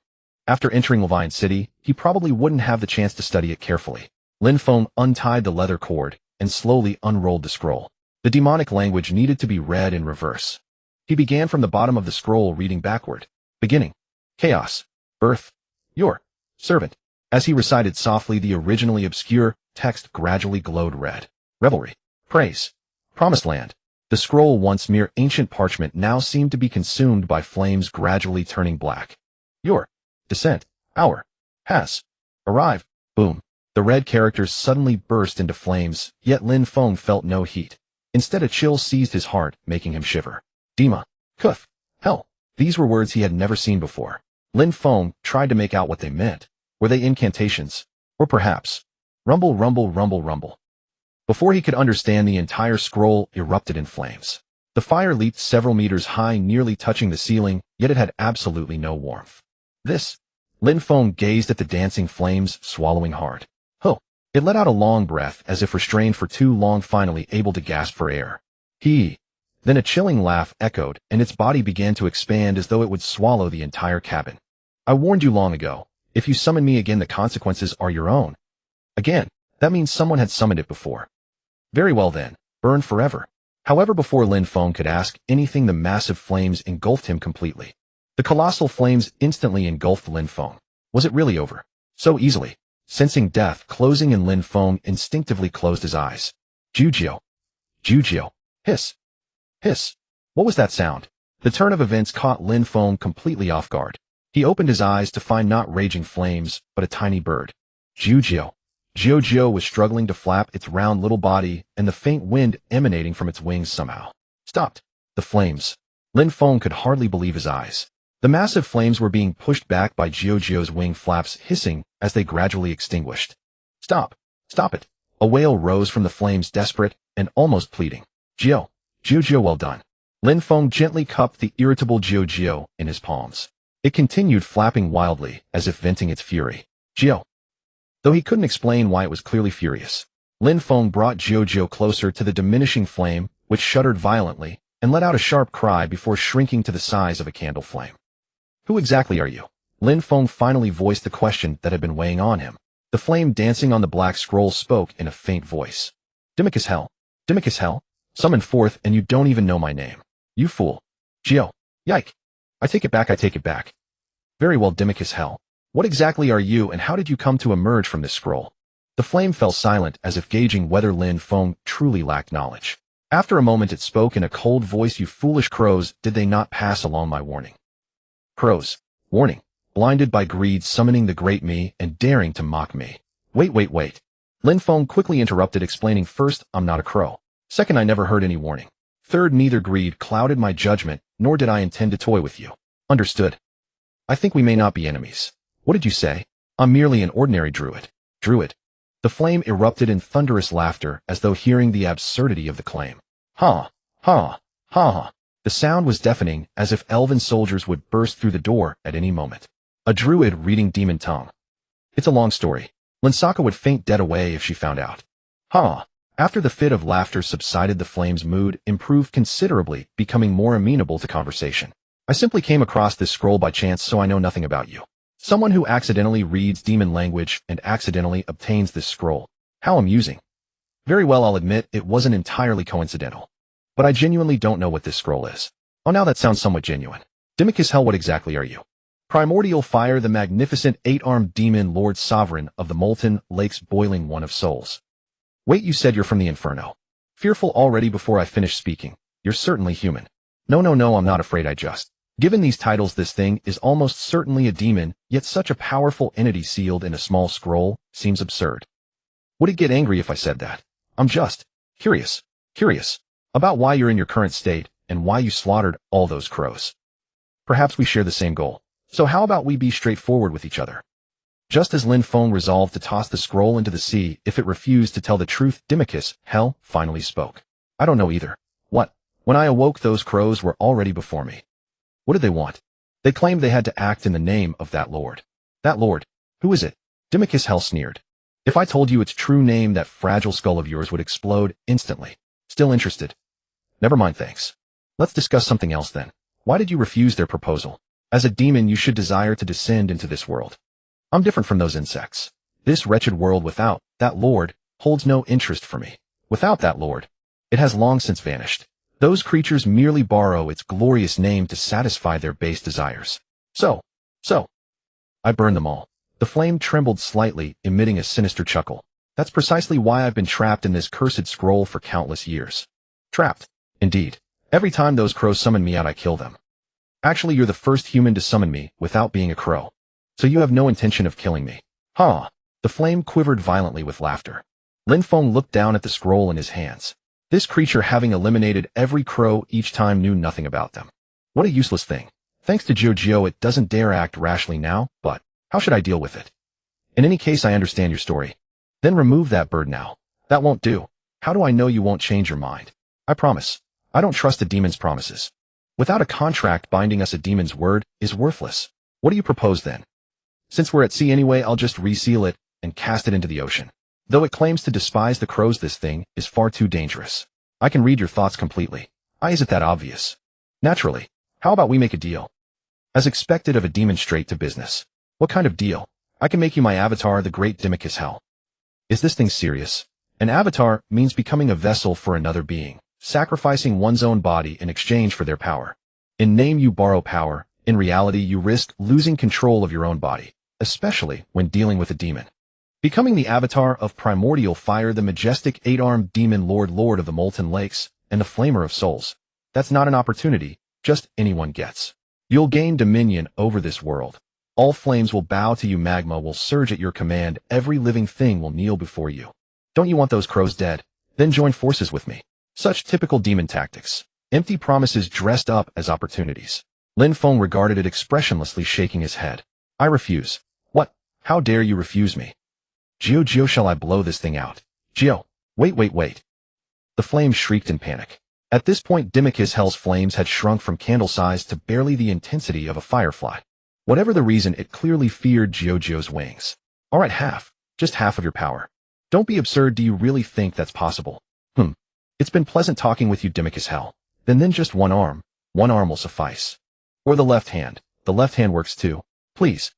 After entering Levine City, he probably wouldn't have the chance to study it carefully. Lin Feng untied the leather cord and slowly unrolled the scroll. The demonic language needed to be read in reverse. He began from the bottom of the scroll, reading backward. Beginning. Chaos. Birth. Your servant. As he recited softly, the originally obscure text gradually glowed red. Revelry. Praise. Promised land. The scroll, once mere ancient parchment, now seemed to be consumed by flames, gradually turning black. Your descent hour has arrived. Boom. The red characters suddenly burst into flames, yet Lin Feng felt no heat. Instead, a chill seized his heart, making him shiver. Dima. Kuth. Hell. These were words he had never seen before. Lin Feng tried to make out what they meant. Were they incantations? Or perhaps, rumble, rumble, rumble, rumble. Before he could understand, the entire scroll erupted in flames. The fire leaped several meters high, nearly touching the ceiling, yet it had absolutely no warmth. This. Lin Feng gazed at the dancing flames, swallowing hard. It let out a long breath, as if restrained for too long, finally able to gasp for air. Then a chilling laugh echoed, and its body began to expand as though it would swallow the entire cabin. I warned you long ago. If you summon me again, the consequences are your own. Again, that means someone had summoned it before. Very well then, burn forever. However, before Lin Feng could ask anything, the massive flames engulfed him completely. The colossal flames instantly engulfed Lin Feng. Was it really over? So easily. Sensing death closing in, Lin Feng instinctively closed his eyes. Jujio. Jujio. Hiss. Hiss. What was that sound? The turn of events caught Lin Feng completely off guard. He opened his eyes to find not raging flames, but a tiny bird. Jujio. Jiujio was struggling to flap its round little body, and the faint wind emanating from its wings somehow stopped. The flames. Lin Feng could hardly believe his eyes. The massive flames were being pushed back by Jiujio's wing flaps, hissing as they gradually extinguished. Stop! Stop it! A wail rose from the flames, desperate and almost pleading. Jiujio, well done. Lin Feng gently cupped the irritable Jiujio in his palms. It continued flapping wildly, as if venting its fury. Though he couldn't explain why it was clearly furious, Lin Feng brought Jiujio closer to the diminishing flame, which shuddered violently and let out a sharp cry before shrinking to the size of a candle flame. Who exactly are you? Lin Feng finally voiced the question that had been weighing on him. The flame dancing on the black scroll spoke in a faint voice. Dimmick hell. Dimmick hell? Summoned forth, and you don't even know my name. You fool. Yike. I take it back. Very well, Dimmick hell. What exactly are you, and how did you come to emerge from this scroll? The flame fell silent, as if gauging whether Lin Feng truly lacked knowledge. After a moment it spoke in a cold voice. You foolish crows, did they not pass along my warning? Crows. Warning. Blinded by greed, summoning the great me, and daring to mock me. Wait. Lin Feng quickly interrupted, explaining, first, I'm not a crow. Second, I never heard any warning. Third, neither greed clouded my judgment, nor did I intend to toy with you. Understood? I think we may not be enemies. What did you say? I'm merely an ordinary druid. Druid. The flame erupted in thunderous laughter, as though hearing the absurdity of the claim. Ha! The sound was deafening, as if elven soldiers would burst through the door at any moment. A druid reading demon tongue. It's a long story. Linsaka would faint dead away if she found out. After the fit of laughter subsided, the flame's mood improved considerably, becoming more amenable to conversation. I simply came across this scroll by chance, so I know nothing about you. Someone who accidentally reads demon language and accidentally obtains this scroll. How amusing. Very well, I'll admit it wasn't entirely coincidental. But I genuinely don't know what this scroll is. Oh, now that sounds somewhat genuine. Dimmick hell, what exactly are you? Primordial Fire, the magnificent 8-armed demon lord sovereign of the molten lake's boiling one of souls. Wait, you said you're from the Inferno. Fearful already before I finish speaking. You're certainly human. No, I'm not afraid. Given these titles, this thing is almost certainly a demon, yet such a powerful entity sealed in a small scroll seems absurd. Would it get angry if I said that? I'm just curious about why you're in your current state and why you slaughtered all those crows. Perhaps we share the same goal. So how about we be straightforward with each other? Just as Lin Feng resolved to toss the scroll into the sea if it refused to tell the truth, Dimmick hell finally spoke. I don't know either. What? When I awoke, those crows were already before me. What did they want? They claimed they had to act in the name of that lord. That lord? Who is it? Dimmick hell sneered. If I told you its true name, that fragile skull of yours would explode instantly. Still interested? Never mind, thanks. Let's discuss something else then. Why did you refuse their proposal? As a demon, you should desire to descend into this world. I'm different from those insects. This wretched world without that lord holds no interest for me. Without that lord, it has long since vanished. Those creatures merely borrow its glorious name to satisfy their base desires. So, I burn them all. The flame trembled slightly, emitting a sinister chuckle. That's precisely why I've been trapped in this cursed scroll for countless years. Trapped, indeed. Every time those crows summon me out, I kill them. Actually, you're the first human to summon me without being a crow. So you have no intention of killing me. The flame quivered violently with laughter. Lin Feng looked down at the scroll in his hands. This creature, having eliminated every crow each time, knew nothing about them. What a useless thing. Thanks to Jiujio, it doesn't dare act rashly now, but how should I deal with it? In any case, I understand your story. Then remove that bird now. That won't do. How do I know you won't change your mind? I promise. I don't trust a demon's promises. Without a contract binding us, a demon's word is worthless. What do you propose then? Since we're at sea anyway, I'll just reseal it and cast it into the ocean. Though it claims to despise the crows, this thing is far too dangerous. I can read your thoughts completely. Is it that obvious? Naturally. How about we make a deal? As expected of a demon, straight to business. What kind of deal? I can make you my avatar, the great Dimmick hell. Is this thing serious? An avatar means becoming a vessel for another being, sacrificing one's own body in exchange for their power. In name you borrow power, in reality you risk losing control of your own body. especially when dealing with a demon. Becoming the avatar of primordial fire, the majestic 8-armed demon Lord of the Molten Lakes, and the Flamer of Souls. That's not an opportunity just anyone gets. You'll gain dominion over this world. All flames will bow to you, magma will surge at your command, every living thing will kneel before you. Don't you want those crows dead? Then join forces with me. Such typical demon tactics. Empty promises dressed up as opportunities. Lin Feng regarded it expressionlessly, shaking his head. I refuse. What? How dare you refuse me? Gio, shall I blow this thing out? Gio, wait. The flames shrieked in panic. At this point, Dimachus Hell's flames had shrunk from candle size to barely the intensity of a firefly. Whatever the reason, it clearly feared Gio's wings. All right, just half of your power. Don't be absurd, do you really think that's possible? It's been pleasant talking with you, Dimachus Hell. Then just one arm will suffice. Or the left hand works too. Please.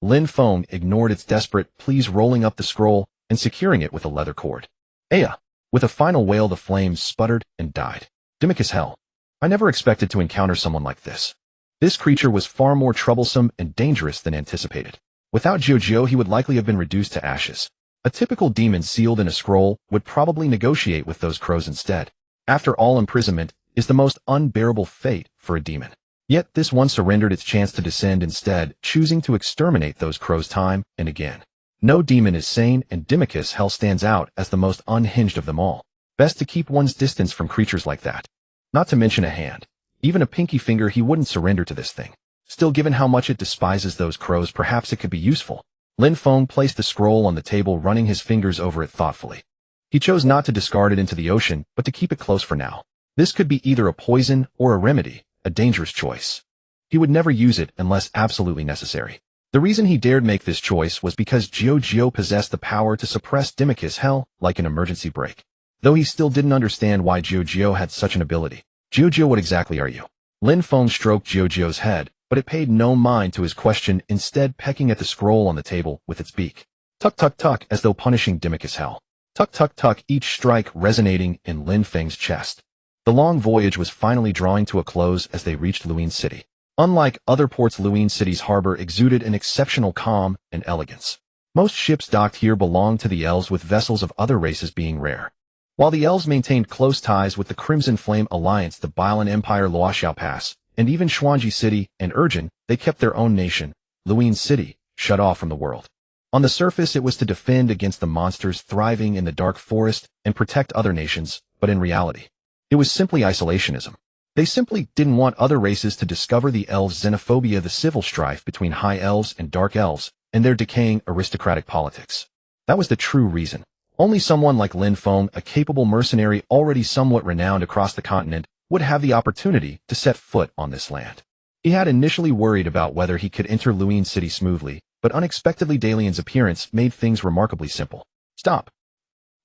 Lin Feng ignored its desperate pleas, rolling up the scroll and securing it with a leather cord. Aya! With a final wail, the flames sputtered and died. Dimachus Hell. I never expected to encounter someone like this. This creature was far more troublesome and dangerous than anticipated. Without Gio, he would likely have been reduced to ashes. A typical demon sealed in a scroll would probably negotiate with those crows instead. After all, imprisonment is the most unbearable fate for a demon. Yet this one surrendered its chance to descend instead, choosing to exterminate those crows time and again. No demon is sane, and Dimachus Hell stands out as the most unhinged of them all. Best to keep one's distance from creatures like that. Not to mention a hand. Even a pinky finger, he wouldn't surrender to this thing. Still, given how much it despises those crows, perhaps it could be useful. Lin Feng placed the scroll on the table, running his fingers over it thoughtfully. He chose not to discard it into the ocean, but to keep it close for now. This could be either a poison or a remedy, a dangerous choice. He would never use it unless absolutely necessary. The reason he dared make this choice was because Gio possessed the power to suppress Dimachus Hell like an emergency brake. Though he still didn't understand why Gio had such an ability. Gio, what exactly are you? Lin Feng stroked Gio's head, but it paid no mind to his question, instead pecking at the scroll on the table with its beak. Tuck, as though punishing Dimachus Hell. Tuck, each strike resonating in Lin Feng's chest. The long voyage was finally drawing to a close as they reached Luin City. Unlike other ports, Luin City's harbor exuded an exceptional calm and elegance. Most ships docked here belonged to the elves, with vessels of other races being rare. While the elves maintained close ties with the Crimson Flame Alliance, the Bailan Empire, Luoxiao Pass, and even Xuanji City and Urgin, they kept their own nation, Luin City, shut off from the world. On the surface, it was to defend against the monsters thriving in the dark forest and protect other nations, but in reality, it was simply isolationism. They simply didn't want other races to discover the elves' xenophobia, the civil strife between high elves and dark elves, and their decaying aristocratic politics. That was the true reason. Only someone like Lin Feng, a capable mercenary already somewhat renowned across the continent, would have the opportunity to set foot on this land. He had initially worried about whether he could enter Luin City smoothly, but unexpectedly Dalian's appearance made things remarkably simple. Stop.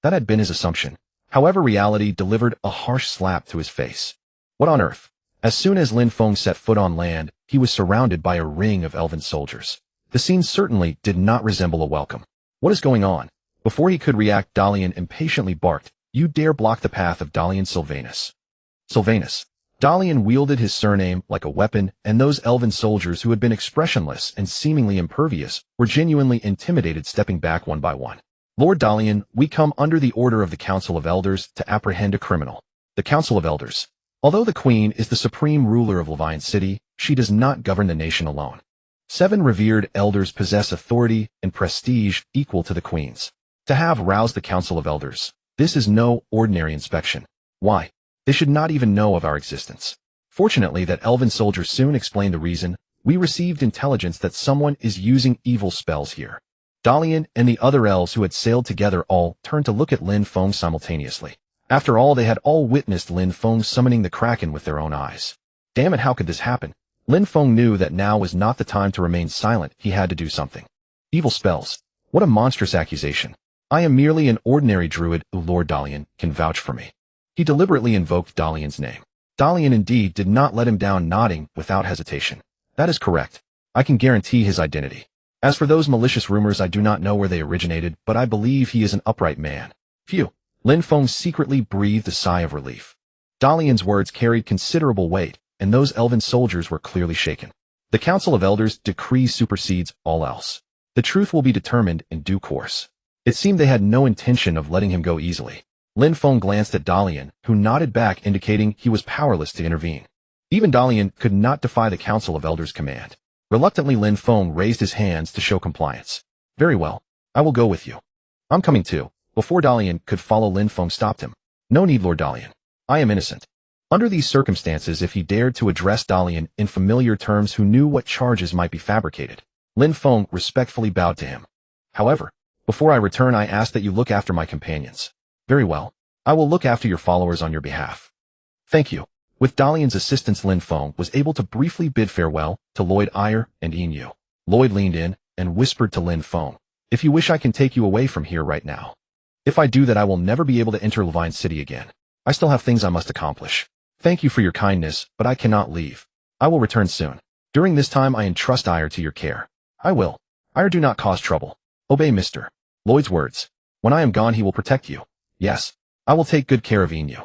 That had been his assumption. However, reality delivered a harsh slap to his face. What on earth? As soon as Lin Feng set foot on land, he was surrounded by a ring of elven soldiers. The scene certainly did not resemble a welcome. What is going on? Before he could react, Dalian impatiently barked, You dare block the path of Dalian Sylvanus. Sylvanus. Dalian wielded his surname like a weapon, and those elven soldiers who had been expressionless and seemingly impervious were genuinely intimidated, stepping back one by one. Lord Dalian, we come under the order of the Council of Elders to apprehend a criminal. The Council of Elders. Although the Queen is the supreme ruler of Luin City, she does not govern the nation alone. 7 revered elders possess authority and prestige equal to the Queen's. To have roused the Council of Elders, this is no ordinary inspection. Why? They should not even know of our existence. Fortunately, that elven soldier soon explained the reason. We received intelligence that someone is using evil spells here. Dalian and the other elves who had sailed together all turned to look at Lin Feng simultaneously. After all, they had all witnessed Lin Feng summoning the Kraken with their own eyes. Damn it, how could this happen? Lin Feng knew that now was not the time to remain silent. He had to do something. Evil spells. What a monstrous accusation. I am merely an ordinary druid who Lord Dalian can vouch for me. He deliberately invoked Dalian's name. Dalian indeed did not let him down, nodding without hesitation. That is correct. I can guarantee his identity. As for those malicious rumors, I do not know where they originated, but I believe he is an upright man. Phew. Lin Feng secretly breathed a sigh of relief. Dalian's words carried considerable weight, and those elven soldiers were clearly shaken. The Council of Elders' decree supersedes all else. The truth will be determined in due course. It seemed they had no intention of letting him go easily. Lin Feng glanced at Dalian, who nodded back, indicating he was powerless to intervene. Even Dalian could not defy the Council of Elders' command. Reluctantly, Lin Feng raised his hands to show compliance. Very well. I will go with you. I'm coming too. Before Dalian could follow, Lin Feng stopped him. No need, Lord Dalian. I am innocent. Under these circumstances, if he dared to address Dalian in familiar terms, who knew what charges might be fabricated, Lin Feng respectfully bowed to him. However, before I return, I ask that you look after my companions. Very well. I will look after your followers on your behalf. Thank you. With Dalian's assistance, Lin Feng was able to briefly bid farewell to Lloyd Eyre and Yin Yu. Lloyd leaned in and whispered to Lin Feng, "If you wish, I can take you away from here right now. If I do that, I will never be able to enter Levine City again. I still have things I must accomplish. Thank you for your kindness, but I cannot leave. I will return soon. During this time, I entrust Eyre to your care." "I will. Eyre, do not cause trouble. Obey Mr. Lloyd's words. When I am gone, he will protect you." "Yes. I will take good care of Yin Yu."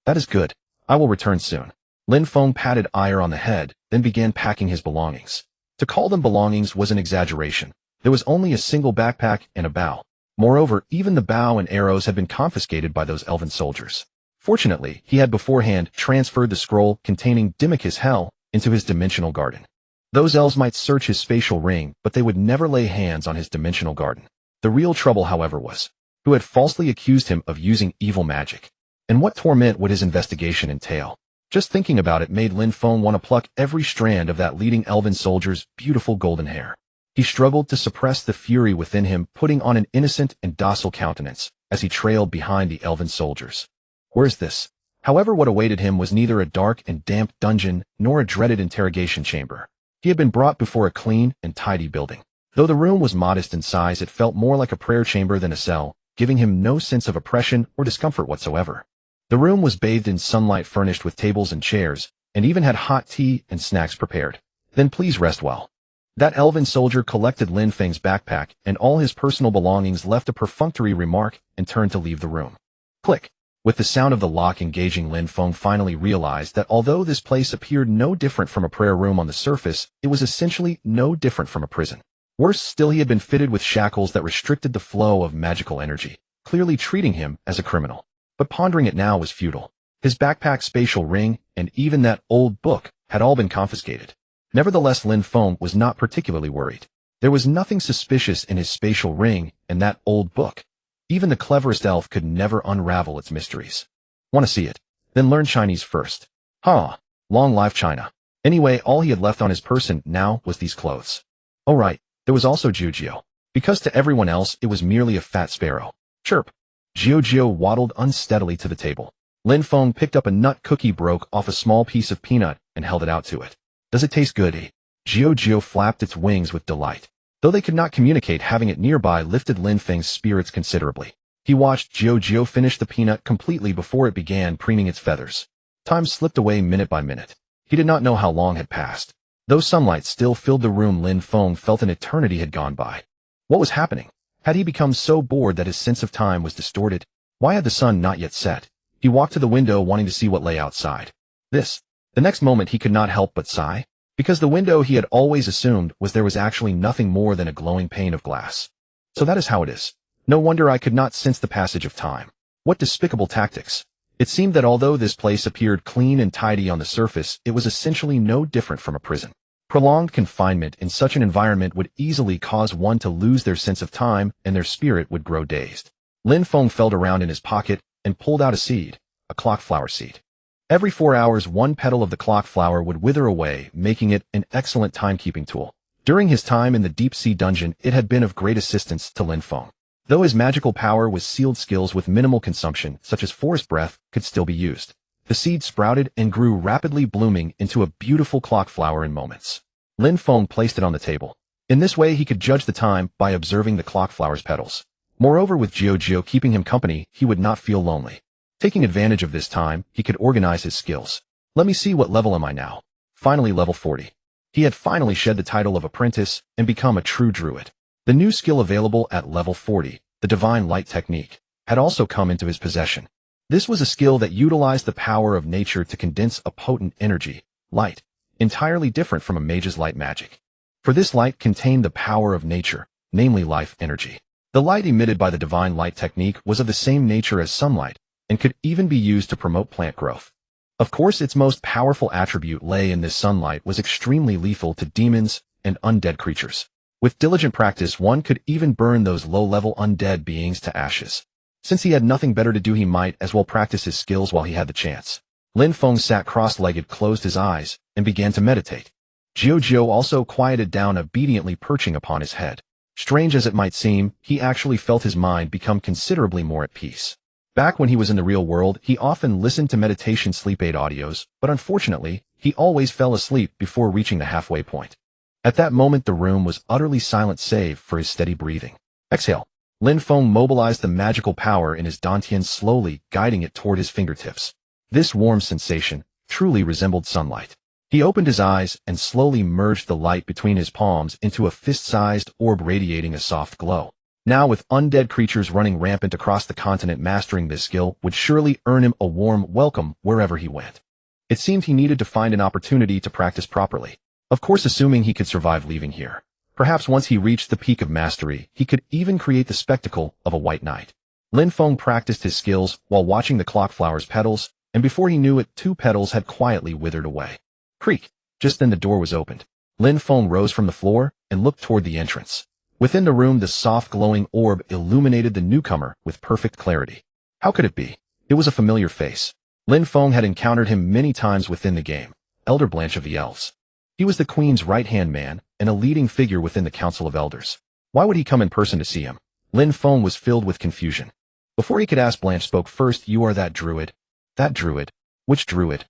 "That is good. I will return soon." Lin Feng patted Eyre on the head, then began packing his belongings. To call them belongings was an exaggeration. There was only a single backpack and a bow. Moreover, even the bow and arrows had been confiscated by those elven soldiers. Fortunately, he had beforehand transferred the scroll containing Dimachus Hell into his dimensional garden. Those elves might search his spatial ring, but they would never lay hands on his dimensional garden. The real trouble, however, was who had falsely accused him of using evil magic. And what torment would his investigation entail? Just thinking about it made Lin Feng want to pluck every strand of that leading elven soldier's beautiful golden hair. He struggled to suppress the fury within him, putting on an innocent and docile countenance as he trailed behind the elven soldiers. Where's this? However, what awaited him was neither a dark and damp dungeon nor a dreaded interrogation chamber. He had been brought before a clean and tidy building. Though the room was modest in size, it felt more like a prayer chamber than a cell, giving him no sense of oppression or discomfort whatsoever. The room was bathed in sunlight, furnished with tables and chairs, and even had hot tea and snacks prepared. "Then please rest well." That elven soldier collected Lin Feng's backpack and all his personal belongings, left a perfunctory remark, and turned to leave the room. Click. With the sound of the lock engaging, Lin Feng finally realized that although this place appeared no different from a prayer room on the surface, it was essentially no different from a prison. Worse still, he had been fitted with shackles that restricted the flow of magical energy, clearly treating him as a criminal. But pondering it now was futile. His backpack, spatial ring, and even that old book had all been confiscated. Nevertheless, Lin Feng was not particularly worried. There was nothing suspicious in his spatial ring and that old book. Even the cleverest elf could never unravel its mysteries. Want to see it? Then learn Chinese first. Long life China. Anyway, all he had left on his person now was these clothes. Oh right, there was also Jiu, because to everyone else it was merely a fat sparrow. Chirp. Jiu waddled unsteadily to the table. Lin Feng picked up a nut cookie, broke off a small piece of peanut, and held it out to it. "Does it taste good, eh?" Jiu flapped its wings with delight. Though they could not communicate, having it nearby lifted Lin Feng's spirits considerably. He watched Jiu finish the peanut completely before it began preening its feathers. Time slipped away minute by minute. He did not know how long had passed. Though sunlight still filled the room, Lin Feng felt an eternity had gone by. What was happening? Had he become so bored that his sense of time was distorted? Why had the sun not yet set? He walked to the window, wanting to see what lay outside. The next moment he could not help but sigh, because the window, he had always assumed, there was actually nothing more than a glowing pane of glass. So that is how it is. No wonder I could not sense the passage of time. What despicable tactics. It seemed that although this place appeared clean and tidy on the surface, it was essentially no different from a prison. Prolonged confinement in such an environment would easily cause one to lose their sense of time, and their spirit would grow dazed. Lin Feng felt around in his pocket and pulled out a seed, a clock flower seed. Every 4 hours, one petal of the clock flower would wither away, making it an excellent timekeeping tool. During his time in the deep-sea dungeon, it had been of great assistance to Lin Feng. Though his magical power was sealed, skills with minimal consumption, such as forest breath, could still be used. The seed sprouted and grew rapidly, blooming into a beautiful clock flower in moments. Lin Feng placed it on the table. In this way, he could judge the time by observing the clock flower's petals. Moreover, with Jiu keeping him company, he would not feel lonely. Taking advantage of this time, he could organize his skills. Let me see, what level am I now? Finally, level 40. He had finally shed the title of apprentice and become a true druid. The new skill available at level 40, the divine light technique, had also come into his possession. This was a skill that utilized the power of nature to condense a potent energy, light, entirely different from a mage's light magic. For this light contained the power of nature, namely life energy. The light emitted by the divine light technique was of the same nature as sunlight, and could even be used to promote plant growth. Of course, its most powerful attribute lay in this sunlight was extremely lethal to demons and undead creatures. With diligent practice, one could even burn those low-level undead beings to ashes. Since he had nothing better to do, he might as well practice his skills while he had the chance. Lin Feng sat cross-legged, closed his eyes, and began to meditate. Jiao also quieted down, obediently perching upon his head. Strange as it might seem, he actually felt his mind become considerably more at peace. Back when he was in the real world, he often listened to meditation sleep aid audios, but unfortunately, he always fell asleep before reaching the halfway point. At that moment, the room was utterly silent save for his steady breathing. Exhale. Lin Feng mobilized the magical power in his dantian, slowly guiding it toward his fingertips. This warm sensation truly resembled sunlight. He opened his eyes and slowly merged the light between his palms into a fist-sized orb radiating a soft glow. Now, with undead creatures running rampant across the continent, mastering this skill would surely earn him a warm welcome wherever he went. It seemed he needed to find an opportunity to practice properly. Of course, assuming he could survive leaving here. Perhaps once he reached the peak of mastery, he could even create the spectacle of a white knight. Lin Feng practiced his skills while watching the clockflower's petals, and before he knew it, 2 petals had quietly withered away. Creak! Just then the door was opened. Lin Feng rose from the floor and looked toward the entrance. Within the room, the soft glowing orb illuminated the newcomer with perfect clarity. How could it be? It was a familiar face. Lin Feng had encountered him many times within the game. Elder Blanche of the Elves. He was the Queen's right-hand man and a leading figure within the Council of Elders. Why would he come in person to see him? Lin Feng was filled with confusion. Before he could ask, Blanche spoke first. You are that Druid? That Druid? Which Druid?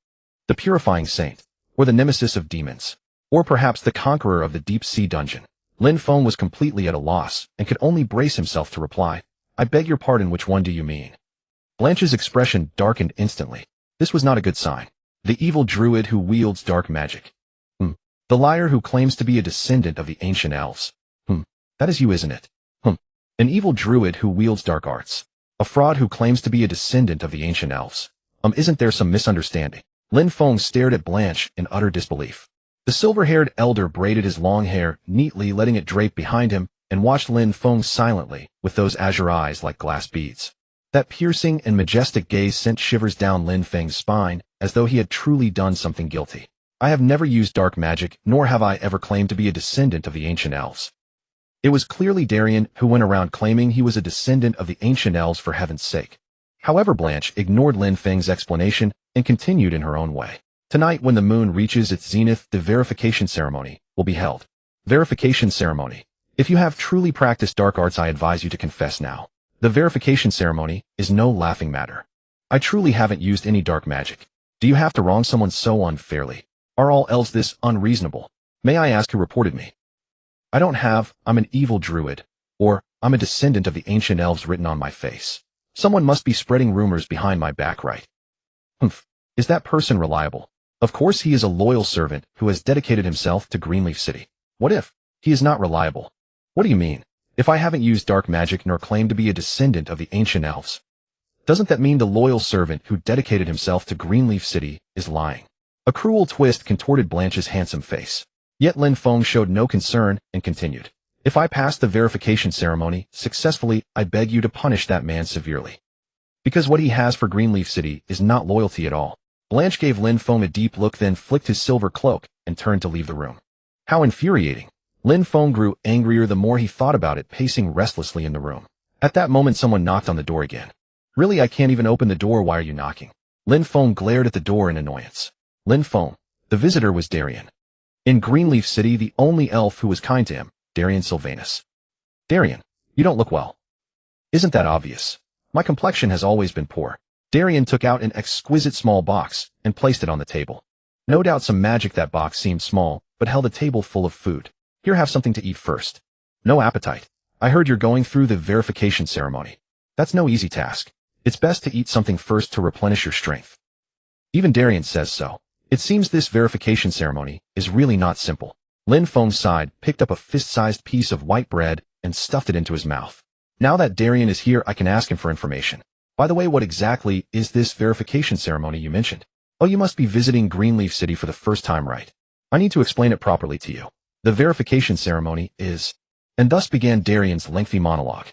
The Purifying Saint? Or the nemesis of demons? Or perhaps the conqueror of the deep-sea dungeon? Lin Feng was completely at a loss and could only brace himself to reply. I beg your pardon, which one do you mean? Blanche's expression darkened instantly. This was not a good sign. The evil Druid who wields dark magic. The liar who claims to be a descendant of the ancient elves. That is you, isn't it? An evil Druid who wields dark arts. A fraud who claims to be a descendant of the ancient elves. Isn't there some misunderstanding? Lin Feng stared at Blanche in utter disbelief. The silver-haired elder braided his long hair neatly, letting it drape behind him, and watched Lin Feng silently, with those azure eyes like glass beads. That piercing and majestic gaze sent shivers down Lin Feng's spine, as though he had truly done something guilty. I have never used dark magic, nor have I ever claimed to be a descendant of the ancient elves. It was clearly Darien who went around claiming he was a descendant of the ancient elves, for heaven's sake. However, Blanche ignored Lin Feng's explanation and continued in her own way. Tonight, when the moon reaches its zenith, the verification ceremony will be held. Verification ceremony. If you have truly practiced dark arts, I advise you to confess now. The verification ceremony is no laughing matter. I truly haven't used any dark magic. Do you have to wrong someone so unfairly? Are all elves this unreasonable? May I ask who reported me? I don't have, I'm an evil Druid, or I'm a descendant of the ancient elves written on my face. Someone must be spreading rumors behind my back, right? Is that person reliable? Of course he is a loyal servant who has dedicated himself to Greenleaf City. What if he is not reliable? What do you mean? If I haven't used dark magic nor claim to be a descendant of the ancient elves, doesn't that mean the loyal servant who dedicated himself to Greenleaf City is lying? A cruel twist contorted Blanche's handsome face. Yet Lin Feng showed no concern and continued. If I pass the verification ceremony successfully, I beg you to punish that man severely. Because what he has for Greenleaf City is not loyalty at all. Blanche gave Lin Feng a deep look, then flicked his silver cloak and turned to leave the room. How infuriating. Lin Feng grew angrier the more he thought about it, pacing restlessly in the room. At that moment, someone knocked on the door again. Really, I can't even open the door. Why are you knocking? Lin Feng glared at the door in annoyance. Lin Feng. The visitor was Darien. In Greenleaf City, the only elf who was kind to him, Darien Sylvanus. Darien, you don't look well. Isn't that obvious? My complexion has always been poor. Darien took out an exquisite small box and placed it on the table. No doubt some magic. That box seemed small, but held a table full of food. Here, have something to eat first. No appetite. I heard you're going through the verification ceremony. That's no easy task. It's best to eat something first to replenish your strength. Even Darien says so. It seems this verification ceremony is really not simple. Lin Feng sighed, picked up a fist-sized piece of white bread, and stuffed it into his mouth. Now that Darien is here, I can ask him for information. By the way, what exactly is this verification ceremony you mentioned? Oh, you must be visiting Greenleaf City for the first time, right? I need to explain it properly to you. The verification ceremony is... And thus began Darian's lengthy monologue.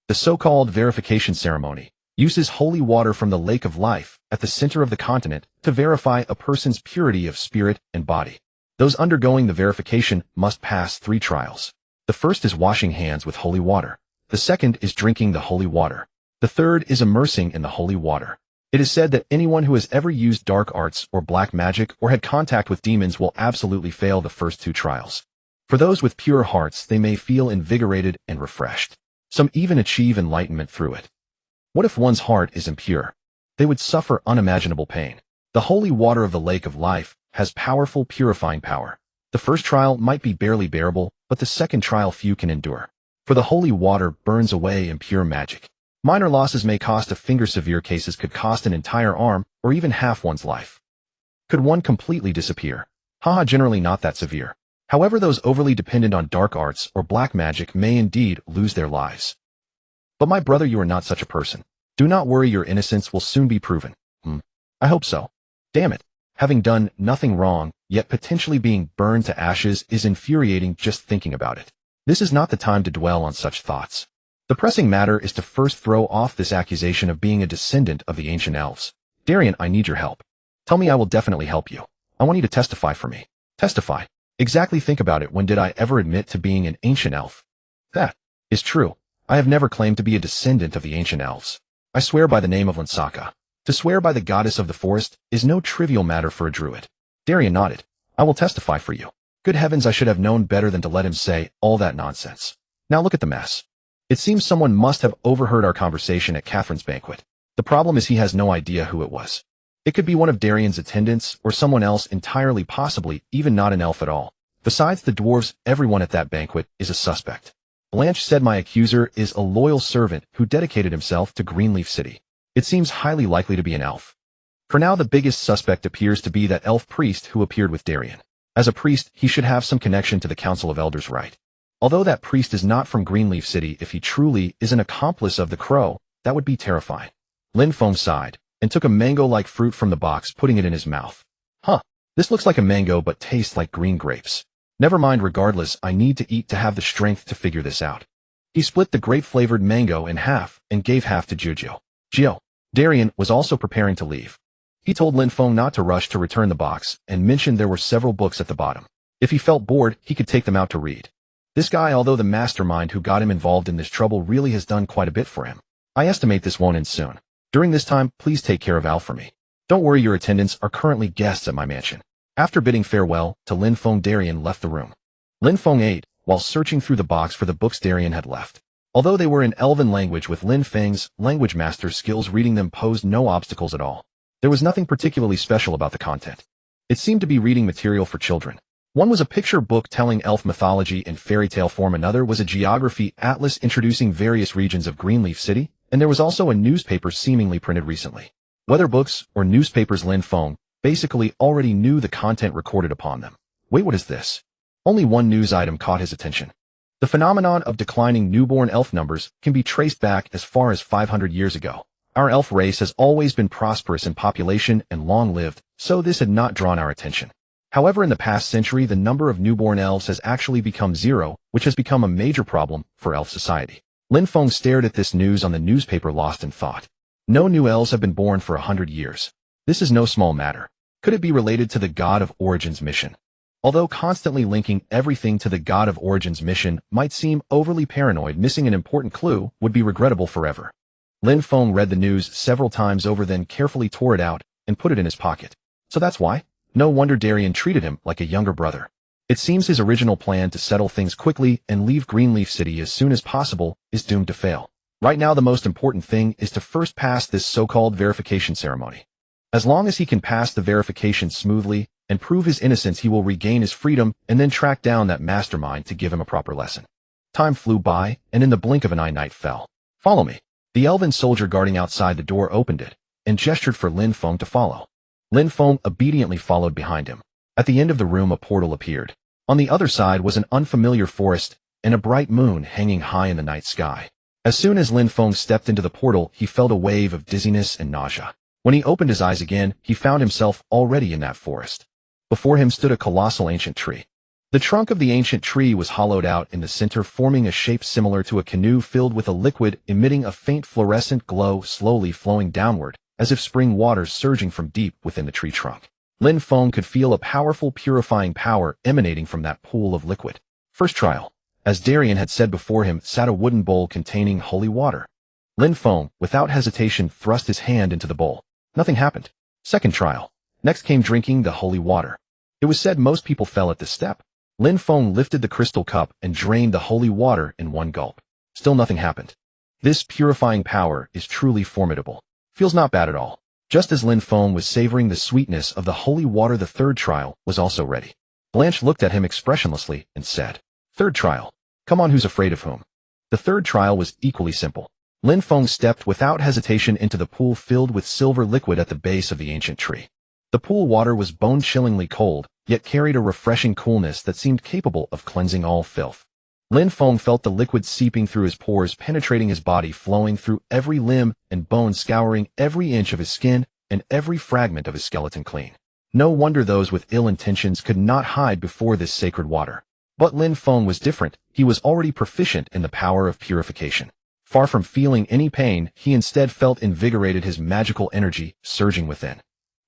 The so-called verification ceremony uses holy water from the lake of life at the center of the continent to verify a person's purity of spirit and body. Those undergoing the verification must pass 3 trials. The first is washing hands with holy water. The second is drinking the holy water. The third is immersing in the holy water. It is said that anyone who has ever used dark arts or black magic or had contact with demons will absolutely fail the first 2 trials. For those with pure hearts, they may feel invigorated and refreshed. Some even achieve enlightenment through it. What if one's heart is impure? They would suffer unimaginable pain. The holy water of the lake of life has powerful purifying power. The first trial might be barely bearable, but the second trial few can endure. For the holy water burns away impure magic. Minor losses may cost a finger, severe cases could cost an entire arm, or even half one's life. Could one completely disappear? Haha, generally not that severe. However, those overly dependent on dark arts or black magic may indeed lose their lives. But my brother, you are not such a person. Do not worry, your innocence will soon be proven. I hope so. Damn it. Having done nothing wrong, yet potentially being burned to ashes is infuriating just thinking about it. This is not the time to dwell on such thoughts. The pressing matter is to first throw off this accusation of being a descendant of the ancient elves. Darian, I need your help. Tell me, I will definitely help you. I want you to testify for me. Testify. Exactly, think about it. When did I ever admit to being an ancient elf? That is true. I have never claimed to be a descendant of the ancient elves. I swear by the name of Linsaka. To swear by the goddess of the forest is no trivial matter for a druid. Darian nodded. I will testify for you. Good heavens, I should have known better than to let him say all that nonsense. Now look at the mess. It seems someone must have overheard our conversation at Catherine's banquet. The problem is he has no idea who it was. It could be one of Darian's attendants or someone else entirely, possibly even not an elf at all. Besides the dwarves, everyone at that banquet is a suspect. Blanche said my accuser is a loyal servant who dedicated himself to Greenleaf City. It seems highly likely to be an elf. For now, the biggest suspect appears to be that elf priest who appeared with Darian. As a priest, he should have some connection to the Council of Elders, right? Although that priest is not from Greenleaf City, if he truly is an accomplice of the Crow, that would be terrifying. Lin Feng sighed and took a mango-like fruit from the box, putting it in his mouth. This looks like a mango but tastes like green grapes. Never mind, regardless, I need to eat to have the strength to figure this out. He split the grape-flavored mango in half and gave half to Gio. Darian was also preparing to leave. He told Lin Feng not to rush to return the box and mentioned there were several books at the bottom. If he felt bored, he could take them out to read. This guy, although the mastermind who got him involved in this trouble, really has done quite a bit for him. I estimate this won't end soon. During this time, please take care of Al for me. Don't worry, your attendants are currently guests at my mansion. After bidding farewell to Lin Feng, Darian left the room. Lin Feng ate while searching through the box for the books Darian had left. Although they were in Elven language, with Lin Feng's language master skills, reading them posed no obstacles at all. There was nothing particularly special about the content. It seemed to be reading material for children. One was a picture book telling elf mythology in fairy tale form, another was a geography atlas introducing various regions of Greenleaf City, and there was also a newspaper seemingly printed recently. Whether books or newspapers, Lin Feng basically already knew the content recorded upon them. Wait, what is this? Only one news item caught his attention. The phenomenon of declining newborn elf numbers can be traced back as far as 500 years ago. Our elf race has always been prosperous in population and long-lived, so this had not drawn our attention. However, in the past century, the number of newborn elves has actually become zero, which has become a major problem for elf society. Lin Feng stared at this news on the newspaper, lost in thought. No new elves have been born for 100 years. This is no small matter. Could it be related to the God of Origin's mission? Although constantly linking everything to the God of Origin's mission might seem overly paranoid, missing an important clue would be regrettable forever. Lin Feng read the news several times over, then carefully tore it out and put it in his pocket. So that's why? No wonder Darian treated him like a younger brother. It seems his original plan to settle things quickly and leave Greenleaf City as soon as possible is doomed to fail. Right now, the most important thing is to first pass this so-called verification ceremony. As long as he can pass the verification smoothly and prove his innocence, he will regain his freedom and then track down that mastermind to give him a proper lesson. Time flew by, and in the blink of an eye, night fell. Follow me. The elven soldier guarding outside the door opened it and gestured for Lin Feng to follow. Lin Feng obediently followed behind him. At the end of the room, a portal appeared. On the other side was an unfamiliar forest and a bright moon hanging high in the night sky. As soon as Lin Feng stepped into the portal, he felt a wave of dizziness and nausea. When he opened his eyes again, he found himself already in that forest. Before him stood a colossal ancient tree. The trunk of the ancient tree was hollowed out in the center, forming a shape similar to a canoe filled with a liquid, emitting a faint fluorescent glow slowly flowing downward, as if spring waters surging from deep within the tree trunk. Lin Feng could feel a powerful purifying power emanating from that pool of liquid. First trial. As Darien had said before him, sat a wooden bowl containing holy water. Lin Feng, without hesitation, thrust his hand into the bowl. Nothing happened. Second trial. Next came drinking the holy water. It was said most people fell at this step. Lin Feng lifted the crystal cup and drained the holy water in one gulp. Still nothing happened. This purifying power is truly formidable. Feels not bad at all. Just as Lin Feng was savoring the sweetness of the holy water, the third trial was also ready. Blanche looked at him expressionlessly and said, "Third trial. Come on, who's afraid of whom?" The third trial was equally simple. Lin Feng stepped without hesitation into the pool filled with silver liquid at the base of the ancient tree. The pool water was bone-chillingly cold, yet carried a refreshing coolness that seemed capable of cleansing all filth. Lin Feng felt the liquid seeping through his pores, penetrating his body, flowing through every limb and bone, scouring every inch of his skin and every fragment of his skeleton clean. No wonder those with ill intentions could not hide before this sacred water. But Lin Feng was different. He was already proficient in the power of purification. Far from feeling any pain, he instead felt invigorated, his magical energy surging within.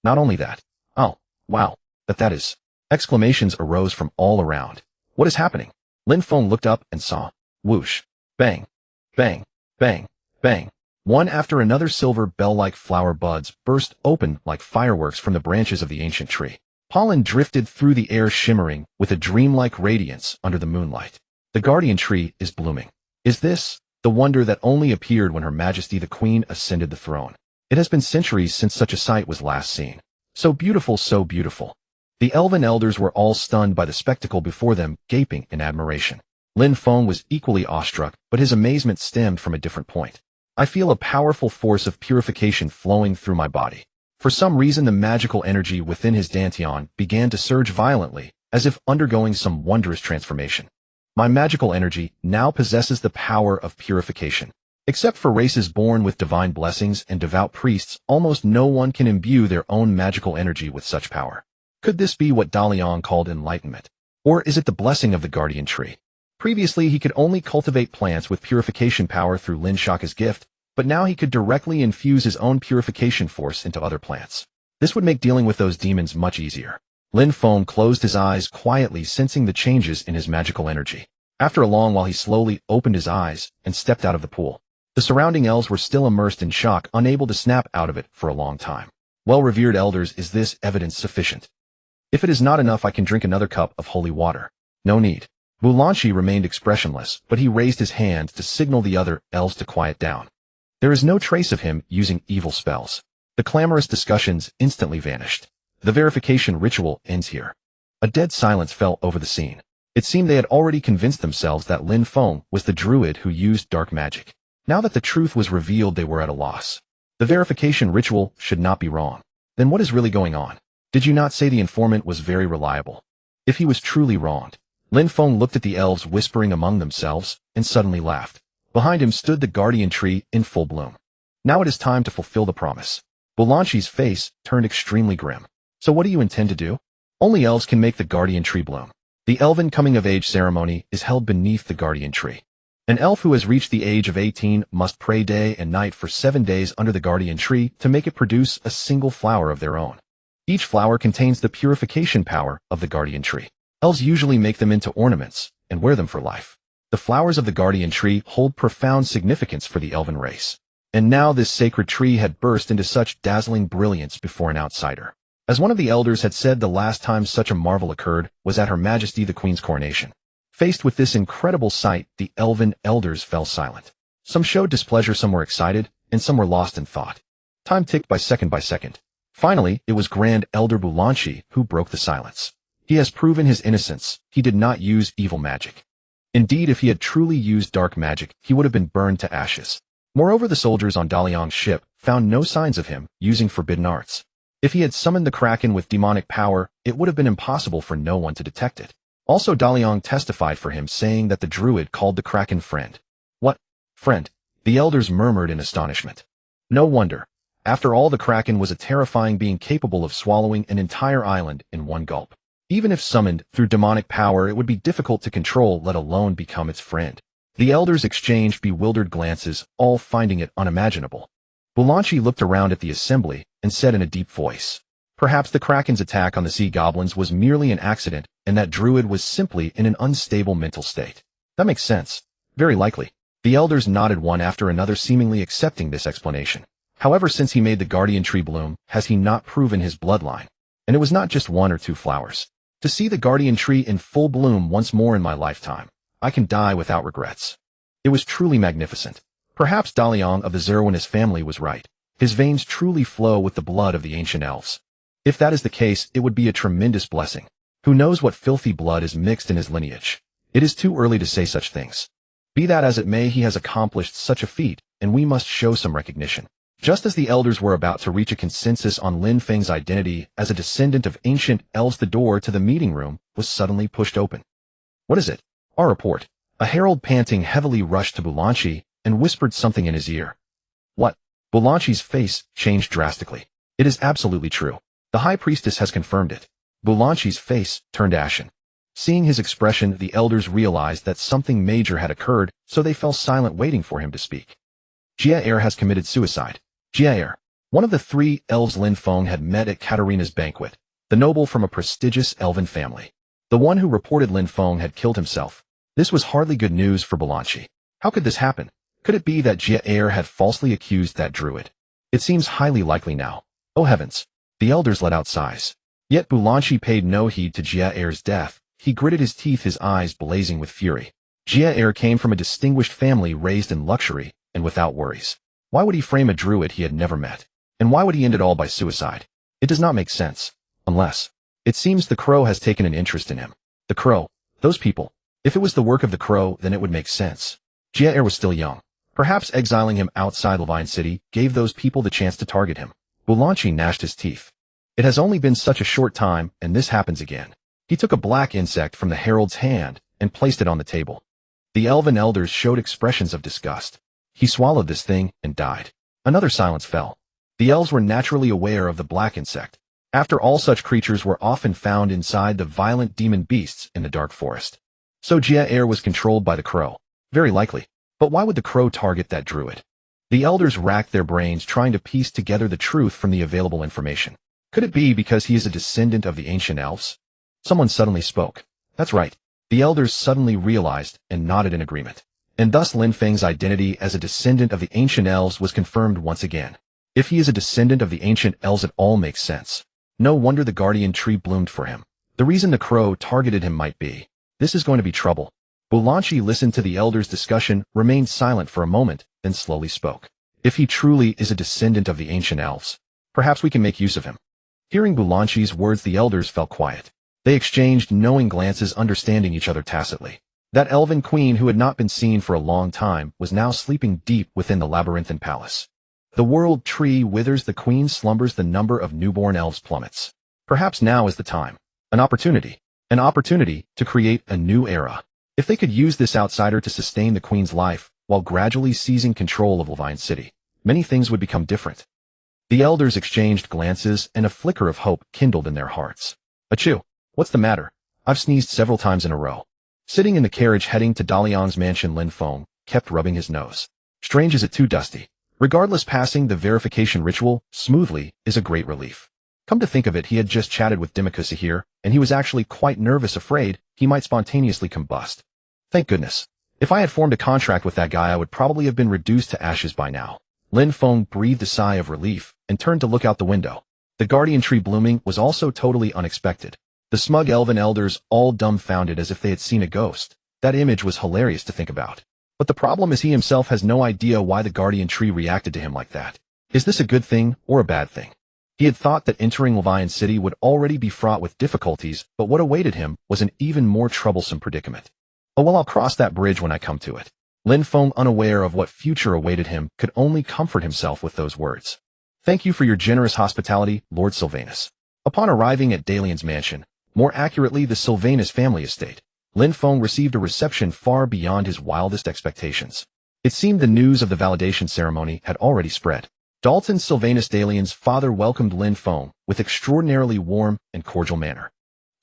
Not only that. Oh, wow, but that is. Exclamations arose from all around. What is happening? Lin Feng looked up and saw. Whoosh. Bang. Bang. Bang. Bang. One after another silver bell-like flower buds burst open like fireworks from the branches of the ancient tree. Pollen drifted through the air, shimmering with a dreamlike radiance under the moonlight. The guardian tree is blooming. Is this the wonder that only appeared when Her Majesty the Queen ascended the throne? It has been centuries since such a sight was last seen. So beautiful, so beautiful. The elven elders were all stunned by the spectacle before them, gaping in admiration. Lin Feng was equally awestruck, but his amazement stemmed from a different point. I feel a powerful force of purification flowing through my body. For some reason, the magical energy within his dantian began to surge violently, as if undergoing some wondrous transformation. My magical energy now possesses the power of purification. Except for races born with divine blessings and devout priests, almost no one can imbue their own magical energy with such power. Could this be what Dalian called enlightenment? Or is it the blessing of the guardian tree? Previously, he could only cultivate plants with purification power through Lin Shaka's gift, but now he could directly infuse his own purification force into other plants. This would make dealing with those demons much easier. Lin Feng closed his eyes quietly, sensing the changes in his magical energy. After a long while, he slowly opened his eyes and stepped out of the pool. The surrounding elves were still immersed in shock, unable to snap out of it for a long time. Well-revered elders, is this evidence sufficient? If it is not enough, I can drink another cup of holy water. No need. Bulanchi remained expressionless, but he raised his hand to signal the other elves to quiet down. There is no trace of him using evil spells. The clamorous discussions instantly vanished. The verification ritual ends here. A dead silence fell over the scene. It seemed they had already convinced themselves that Lin Feng was the druid who used dark magic. Now that the truth was revealed, they were at a loss. The verification ritual should not be wrong. Then what is really going on? Did you not say the informant was very reliable? If he was truly wronged. Lin Feng looked at the elves whispering among themselves and suddenly laughed. Behind him stood the guardian tree in full bloom. Now it is time to fulfill the promise. Bulanchi's face turned extremely grim. So what do you intend to do? Only elves can make the guardian tree bloom. The elven coming-of-age ceremony is held beneath the guardian tree. An elf who has reached the age of 18 must pray day and night for 7 days under the guardian tree to make it produce a single flower of their own. Each flower contains the purification power of the guardian tree. Elves usually make them into ornaments and wear them for life. The flowers of the guardian tree hold profound significance for the elven race. And now this sacred tree had burst into such dazzling brilliance before an outsider. As one of the elders had said, the last time such a marvel occurred was at Her Majesty the Queen's coronation. Faced with this incredible sight, the elven elders fell silent. Some showed displeasure, some were excited, and some were lost in thought. Time ticked by second by second. Finally, it was Grand Elder Bulanchi who broke the silence. He has proven his innocence. He did not use evil magic. Indeed, if he had truly used dark magic, he would have been burned to ashes. Moreover, the soldiers on Daliang's ship found no signs of him using forbidden arts. If he had summoned the Kraken with demonic power, it would have been impossible for no one to detect it. Also, Daliang testified for him, saying that the Druid called the Kraken friend. What? Friend? The elders murmured in astonishment. No wonder. After all, the Kraken was a terrifying being capable of swallowing an entire island in one gulp. Even if summoned through demonic power, it would be difficult to control, let alone become its friend. The elders exchanged bewildered glances, all finding it unimaginable. Bulanchi looked around at the assembly and said in a deep voice, "Perhaps the Kraken's attack on the sea goblins was merely an accident, and that Druid was simply in an unstable mental state." "That makes sense. Very likely." The elders nodded one after another, seemingly accepting this explanation. However, since he made the guardian tree bloom, has he not proven his bloodline? And it was not just one or two flowers. To see the guardian tree in full bloom once more in my lifetime, I can die without regrets. It was truly magnificent. Perhaps Daliang of the Zerwinus family was right. His veins truly flow with the blood of the ancient elves. If that is the case, it would be a tremendous blessing. Who knows what filthy blood is mixed in his lineage? It is too early to say such things. Be that as it may, he has accomplished such a feat, and we must show some recognition. Just as the elders were about to reach a consensus on Lin Feng's identity as a descendant of ancient elves, the door to the meeting room was suddenly pushed open. "What is it?" "Our report." A herald panting heavily rushed to Bulanchi and whispered something in his ear. "What?" Bulanchi's face changed drastically. "It is absolutely true. The High Priestess has confirmed it." Bulanchi's face turned ashen. Seeing his expression, the elders realized that something major had occurred, so they fell silent, waiting for him to speak. "Jia has committed suicide." Jia, one of the three elves Lin Feng had met at Katarina's banquet, the noble from a prestigious elven family. The one who reported Lin Feng had killed himself. This was hardly good news for Bulanchi. How could this happen? Could it be that Jia had falsely accused that druid? It seems highly likely now. Oh heavens! The elders let out sighs. Yet Bulanchi paid no heed to Jia's death. He gritted his teeth, his eyes blazing with fury. Jia came from a distinguished family raised in luxury and without worries. Why would he frame a druid he had never met? And why would he end it all by suicide? It does not make sense. Unless, it seems the crow has taken an interest in him. The crow, those people. If it was the work of the crow, then it would make sense. Jia was still young. Perhaps exiling him outside Levine City gave those people the chance to target him. Bulanchi gnashed his teeth. It has only been such a short time, and this happens again. He took a black insect from the herald's hand and placed it on the table. The elven elders showed expressions of disgust. He swallowed this thing and died. Another silence fell. The elves were naturally aware of the black insect. After all, such creatures were often found inside the violent demon beasts in the dark forest. So Jia was controlled by the crow. Very likely. But why would the crow target that druid? The elders racked their brains trying to piece together the truth from the available information. Could it be because he is a descendant of the ancient elves? Someone suddenly spoke. That's right. The elders suddenly realized and nodded in agreement. And thus Lin Feng's identity as a descendant of the ancient elves was confirmed once again. If he is a descendant of the ancient elves, it all makes sense. No wonder the guardian tree bloomed for him. The reason the crow targeted him might be. This is going to be trouble. Bulanchi listened to the elders' discussion, remained silent for a moment, then slowly spoke. If he truly is a descendant of the ancient elves, perhaps we can make use of him. Hearing Bulanchi's words, the elders fell quiet. They exchanged knowing glances, understanding each other tacitly. That elven queen who had not been seen for a long time was now sleeping deep within the labyrinthine palace. The world tree withers, the queen slumbers, the number of newborn elves plummets. Perhaps now is the time. An opportunity to create a new era. If they could use this outsider to sustain the queen's life, while gradually seizing control of Levine City, many things would become different. The elders exchanged glances, and a flicker of hope kindled in their hearts. Achoo! What's the matter? I've sneezed several times in a row. Sitting in the carriage heading to Daliang's mansion, Lin Feng kept rubbing his nose. Strange, is it too dusty? Regardless, passing the verification ritual smoothly is a great relief. Come to think of it, he had just chatted with Dimicusa here, and he was actually quite nervous, afraid he might spontaneously combust. Thank goodness. If I had formed a contract with that guy, I would probably have been reduced to ashes by now. Lin Feng breathed a sigh of relief and turned to look out the window. The guardian tree blooming was also totally unexpected. The smug elven elders all dumbfounded as if they had seen a ghost. That image was hilarious to think about. But the problem is he himself has no idea why the guardian tree reacted to him like that. Is this a good thing or a bad thing? He had thought that entering Levine City would already be fraught with difficulties, but what awaited him was an even more troublesome predicament. Oh well, I'll cross that bridge when I come to it. Lin Feng, unaware of what future awaited him, could only comfort himself with those words. Thank you for your generous hospitality, Lord Sylvanus. Upon arriving at Dalian's mansion, more accurately the Sylvanus family estate, Lin Feng received a reception far beyond his wildest expectations. It seemed the news of the validation ceremony had already spread. Dalton Sylvanus Dalian's father welcomed Lin Feng with extraordinarily warm and cordial manner.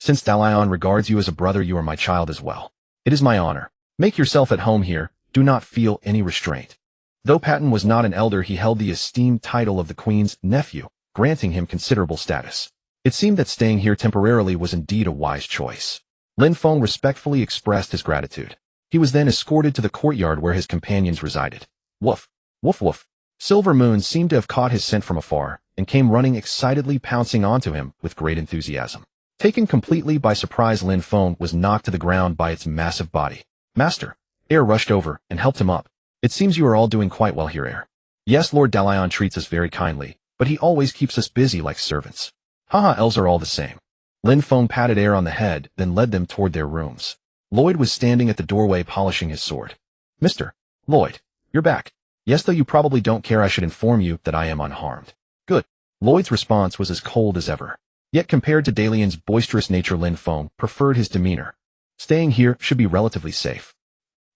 Since Dalian regards you as a brother, you are my child as well. It is my honor. Make yourself at home here. Do not feel any restraint. Though Patton was not an elder, he held the esteemed title of the Queen's nephew, granting him considerable status. It seemed that staying here temporarily was indeed a wise choice. Lin Feng respectfully expressed his gratitude. He was then escorted to the courtyard where his companions resided. Woof, woof woof. Silver Moon seemed to have caught his scent from afar, and came running excitedly, pouncing onto him with great enthusiasm. Taken completely by surprise, Lin Feng was knocked to the ground by its massive body. Master! Air rushed over and helped him up. It seems you are all doing quite well here, Air. Yes, Lord Dalian treats us very kindly, but he always keeps us busy like servants. Haha, elves are all the same. Lin Feng patted Air on the head, then led them toward their rooms. Lloyd was standing at the doorway polishing his sword. Mr. Lloyd, you're back. Yes, though you probably don't care, I should inform you that I am unharmed. Good. Lloyd's response was as cold as ever. Yet compared to Dalian's boisterous nature, Lin Feng preferred his demeanor. Staying here should be relatively safe.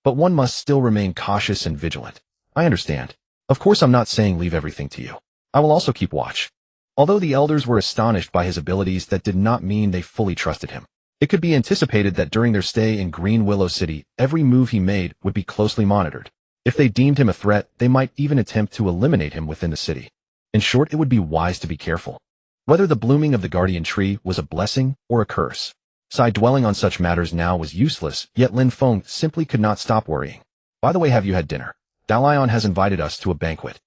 But one must still remain cautious and vigilant. I understand. Of course, I'm not saying leave everything to you. I will also keep watch. Although the elders were astonished by his abilities, that did not mean they fully trusted him. It could be anticipated that during their stay in Green Willow City, every move he made would be closely monitored. If they deemed him a threat, they might even attempt to eliminate him within the city. In short, it would be wise to be careful. Whether the blooming of the guardian tree was a blessing or a curse. Dwelling on such matters now was useless, yet Lin Feng simply could not stop worrying. By the way, have you had dinner? Dalian has invited us to a banquet.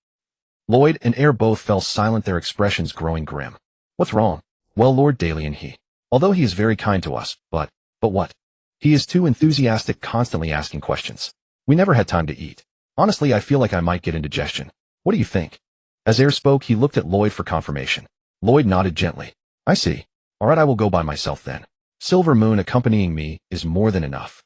Lloyd and Air both fell silent, their expressions growing grim. What's wrong? Well, Lord Dalian, although he is very kind to us, but what? He is too enthusiastic, constantly asking questions. We never had time to eat. Honestly, I feel like I might get indigestion. What do you think? As Air spoke, he looked at Lloyd for confirmation. Lloyd nodded gently. I see. All right, I will go by myself then. Silver Moon accompanying me is more than enough.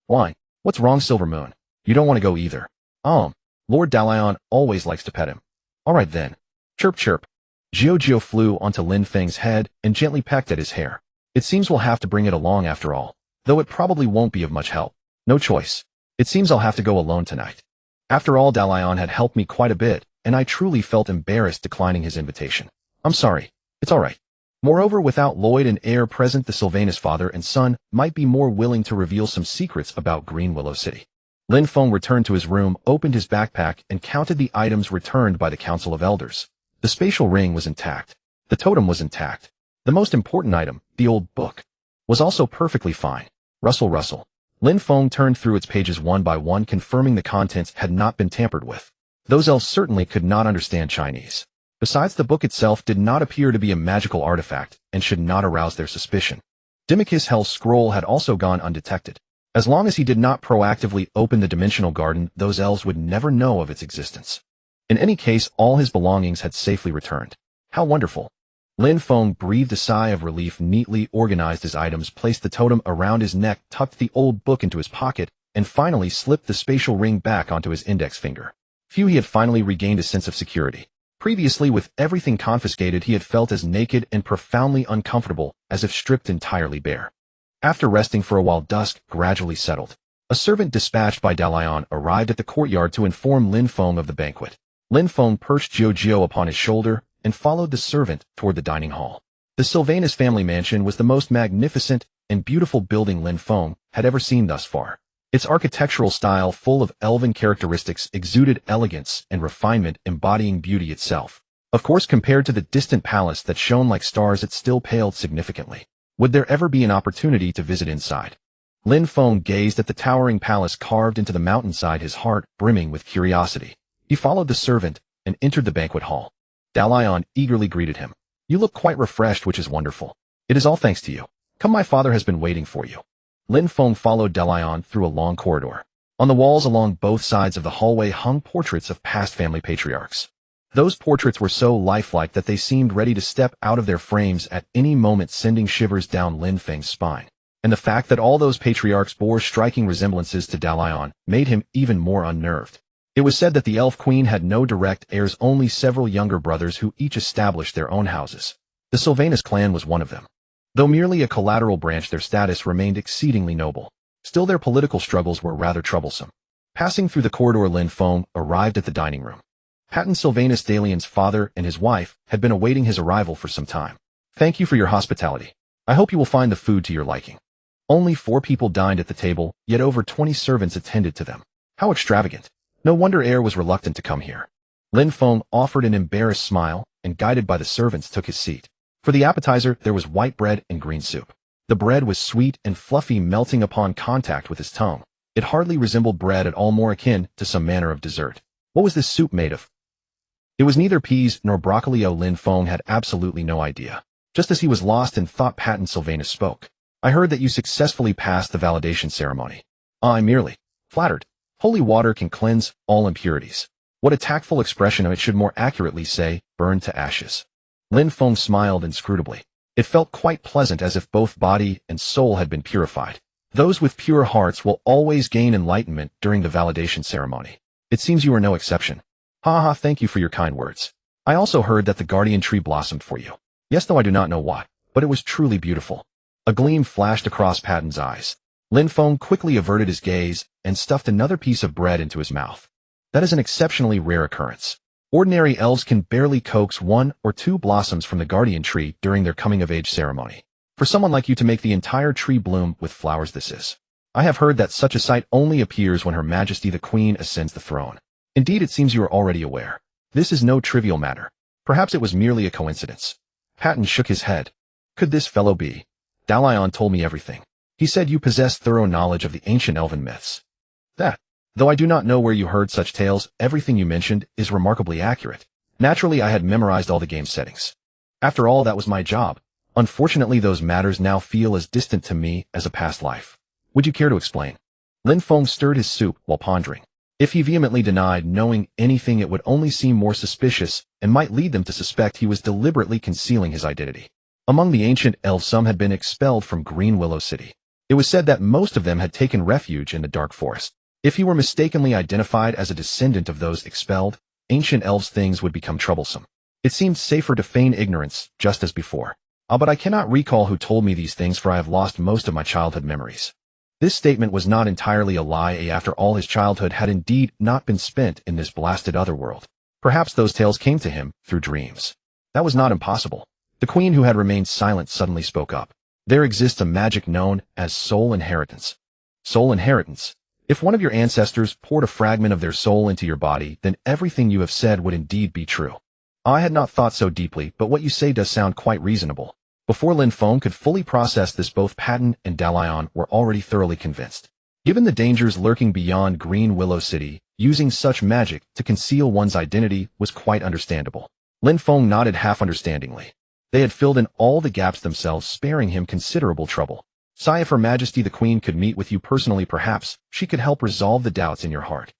Why? What's wrong, Silver Moon? You don't want to go either. Lord Dalian always likes to pet him. All right then. Chirp chirp. Jiao flew onto Lin Feng's head and gently pecked at his hair. It seems we'll have to bring it along after all, though it probably won't be of much help. No choice. It seems I'll have to go alone tonight. After all, Dalian had helped me quite a bit, and I truly felt embarrassed declining his invitation. I'm sorry. It's all right. Moreover, without Lloyd and Air present, the Sylvanus father and son might be more willing to reveal some secrets about Green Willow City. Lin Feng returned to his room, opened his backpack, and counted the items returned by the Council of Elders. The spatial ring was intact. The totem was intact. The most important item, the old book, was also perfectly fine. Rustle, rustle. Lin Feng turned through its pages one by one, confirming the contents had not been tampered with. Those elves certainly could not understand Chinese. Besides, the book itself did not appear to be a magical artifact and should not arouse their suspicion. Dimikis Hell's scroll had also gone undetected. As long as he did not proactively open the dimensional garden, those elves would never know of its existence. In any case, all his belongings had safely returned. How wonderful. Lin Feng breathed a sigh of relief, neatly organized his items, placed the totem around his neck, tucked the old book into his pocket, and finally slipped the spatial ring back onto his index finger. Phew, he had finally regained a sense of security. Previously, with everything confiscated, he had felt as naked and profoundly uncomfortable as if stripped entirely bare. After resting for a while, dusk gradually settled. A servant dispatched by Dalian arrived at the courtyard to inform Lin Feng of the banquet. Lin Feng perched Jiao upon his shoulder and followed the servant toward the dining hall. The Sylvanus family mansion was the most magnificent and beautiful building Lin Feng had ever seen thus far. Its architectural style, full of elven characteristics, exuded elegance and refinement, embodying beauty itself. Of course, compared to the distant palace that shone like stars, it still paled significantly. Would there ever be an opportunity to visit inside? Lin Feng gazed at the towering palace carved into the mountainside, his heart brimming with curiosity. He followed the servant and entered the banquet hall. Dalian eagerly greeted him. You look quite refreshed, which is wonderful. It is all thanks to you. Come, my father has been waiting for you. Lin Feng followed Dalian through a long corridor. On the walls along both sides of the hallway hung portraits of past family patriarchs. Those portraits were so lifelike that they seemed ready to step out of their frames at any moment, sending shivers down Lin Feng's spine. And the fact that all those patriarchs bore striking resemblances to Dalian made him even more unnerved. It was said that the Elf Queen had no direct heirs, only several younger brothers who each established their own houses. The Sylvanus clan was one of them. Though merely a collateral branch, their status remained exceedingly noble. Still, their political struggles were rather troublesome. Passing through the corridor, Lin Feng arrived at the dining room. Patton Sylvanus Dalian's father and his wife had been awaiting his arrival for some time. Thank you for your hospitality. I hope you will find the food to your liking. Only 4 people dined at the table, yet over 20 servants attended to them. How extravagant. No wonder Heir was reluctant to come here. Lin Feng offered an embarrassed smile, and guided by the servants took his seat. For the appetizer, there was white bread and green soup. The bread was sweet and fluffy, melting upon contact with his tongue. It hardly resembled bread at all, more akin to some manner of dessert. What was this soup made of? It was neither peas nor broccoli. Lin Feng had absolutely no idea. Just as he was lost in thought, Patton Sylvanus spoke. I heard that you successfully passed the validation ceremony. I merely flattered. Holy water can cleanse all impurities. What a tactful expression. It should more accurately say, burned to ashes. Lin Feng smiled inscrutably. It felt quite pleasant, as if both body and soul had been purified. Those with pure hearts will always gain enlightenment during the validation ceremony. It seems you are no exception. Ha, thank you for your kind words. I also heard that the guardian tree blossomed for you. Yes, though I do not know what, but it was truly beautiful. A gleam flashed across Patton's eyes. Lin Feng quickly averted his gaze and stuffed another piece of bread into his mouth. That is an exceptionally rare occurrence. Ordinary elves can barely coax 1 or 2 blossoms from the guardian tree during their coming-of-age ceremony. For someone like you to make the entire tree bloom with flowers, this is. I have heard that such a sight only appears when Her Majesty the Queen ascends the throne. Indeed, it seems you are already aware. This is no trivial matter. Perhaps it was merely a coincidence. Patton shook his head. Could this fellow be? Dalian told me everything. He said you possess thorough knowledge of the ancient elven myths. That, though I do not know where you heard such tales, everything you mentioned is remarkably accurate. Naturally, I had memorized all the game settings. After all, that was my job. Unfortunately, those matters now feel as distant to me as a past life. Would you care to explain? Lin Feng stirred his soup while pondering. If he vehemently denied knowing anything, it would only seem more suspicious and might lead them to suspect he was deliberately concealing his identity. Among the ancient elves, some had been expelled from Green Willow City. It was said that most of them had taken refuge in the dark forest. If he were mistakenly identified as a descendant of those expelled, ancient elves' things would become troublesome. It seemed safer to feign ignorance, just as before. But I cannot recall who told me these things, for I have lost most of my childhood memories. This statement was not entirely a lie. After all, his childhood had indeed not been spent in this blasted otherworld. Perhaps those tales came to him through dreams. That was not impossible. The queen, who had remained silent, suddenly spoke up. There exists a magic known as soul inheritance. Soul inheritance. If one of your ancestors poured a fragment of their soul into your body, then everything you have said would indeed be true. I had not thought so deeply, but what you say does sound quite reasonable. Before Lin Feng could fully process this, both Patton and Dalian were already thoroughly convinced. Given the dangers lurking beyond Green Willow City, using such magic to conceal one's identity was quite understandable. Lin Feng nodded half understandingly. They had filled in all the gaps themselves, sparing him considerable trouble. Sigh, if Her Majesty the Queen could meet with you personally, perhaps she could help resolve the doubts in your heart.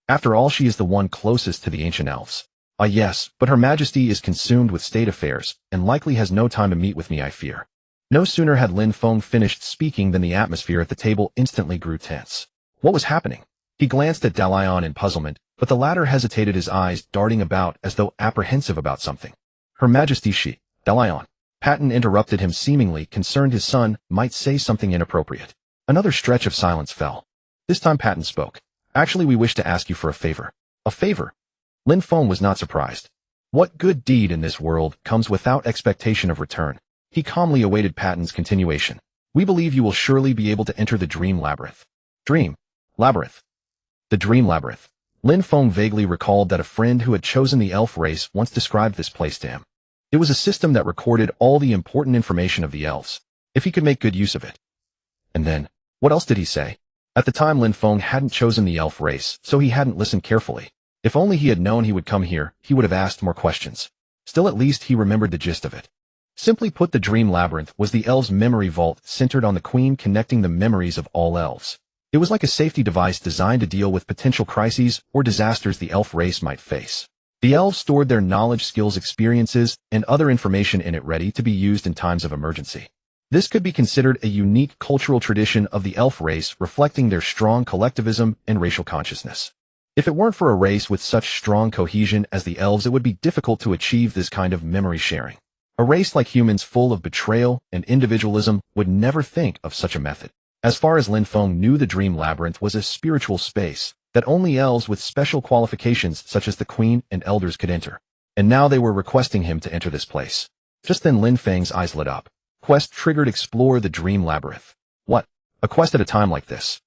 After all, she is the one closest to the ancient elves. Yes, but Her Majesty is consumed with state affairs, and likely has no time to meet with me, I fear. No sooner had Lin Feng finished speaking than the atmosphere at the table instantly grew tense. What was happening? He glanced at Dalian in puzzlement, but the latter hesitated, his eyes darting about as though apprehensive about something. Her Majesty, Dalian. Patton interrupted him, seemingly concerned his son might say something inappropriate. Another stretch of silence fell. This time Patton spoke. Actually, we wish to ask you for a favor. A favor? Lin Feng was not surprised. What good deed in this world comes without expectation of return? He calmly awaited Patton's continuation. We believe you will surely be able to enter the Dream Labyrinth. Dream Labyrinth. The Dream Labyrinth. Lin Feng vaguely recalled that a friend who had chosen the elf race once described this place to him. It was a system that recorded all the important information of the elves, if he could make good use of it. And then, what else did he say? At the time, Lin Feng hadn't chosen the elf race, so he hadn't listened carefully. If only he had known he would come here, he would have asked more questions. Still, at least he remembered the gist of it. Simply put, the Dream Labyrinth was the elves' memory vault centered on the Queen, connecting the memories of all elves. It was like a safety device designed to deal with potential crises or disasters the elf race might face. The elves stored their knowledge, skills, experiences, and other information in it, ready to be used in times of emergency. This could be considered a unique cultural tradition of the elf race, reflecting their strong collectivism and racial consciousness. If it weren't for a race with such strong cohesion as the elves, it would be difficult to achieve this kind of memory sharing. A race like humans, full of betrayal and individualism, would never think of such a method. As far as Lin Feng knew, the Dream Labyrinth was a spiritual space, that only elves with special qualifications such as the queen and elders could enter. And now they were requesting him to enter this place. Just then Lin Feng's eyes lit up. Quest triggered: explore the dream labyrinth. What? A quest at a time like this?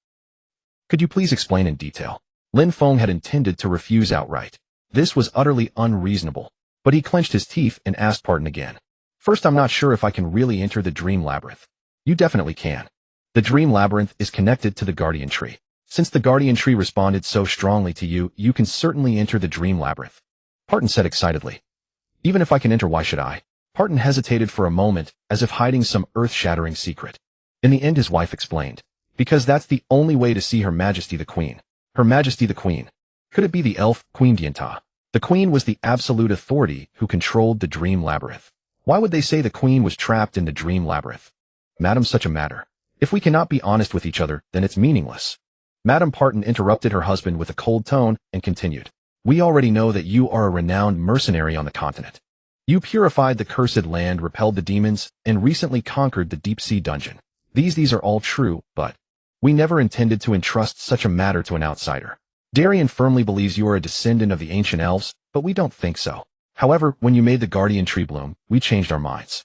Could you please explain in detail? Lin Feng had intended to refuse outright. This was utterly unreasonable. But he clenched his teeth and asked pardon again. First, I'm not sure if I can really enter the dream labyrinth. You definitely can. The dream labyrinth is connected to the guardian tree. Since the guardian tree responded so strongly to you, you can certainly enter the dream labyrinth. Parton said excitedly. Even if I can enter, why should I? Parton hesitated for a moment, as if hiding some earth-shattering secret. In the end, his wife explained. Because that's the only way to see Her Majesty the Queen. Her Majesty the Queen. Could it be the elf, Queen Dianta? The Queen was the absolute authority who controlled the dream labyrinth. Why would they say the Queen was trapped in the dream labyrinth? Madam, such a matter. If we cannot be honest with each other, then it's meaningless. Madame Parton interrupted her husband with a cold tone and continued. We already know that you are a renowned mercenary on the continent. You purified the cursed land, repelled the demons, and recently conquered the deep-sea dungeon. These are all true, but we never intended to entrust such a matter to an outsider. Darien firmly believes you are a descendant of the ancient elves, but we don't think so. However, when you made the guardian tree bloom, we changed our minds.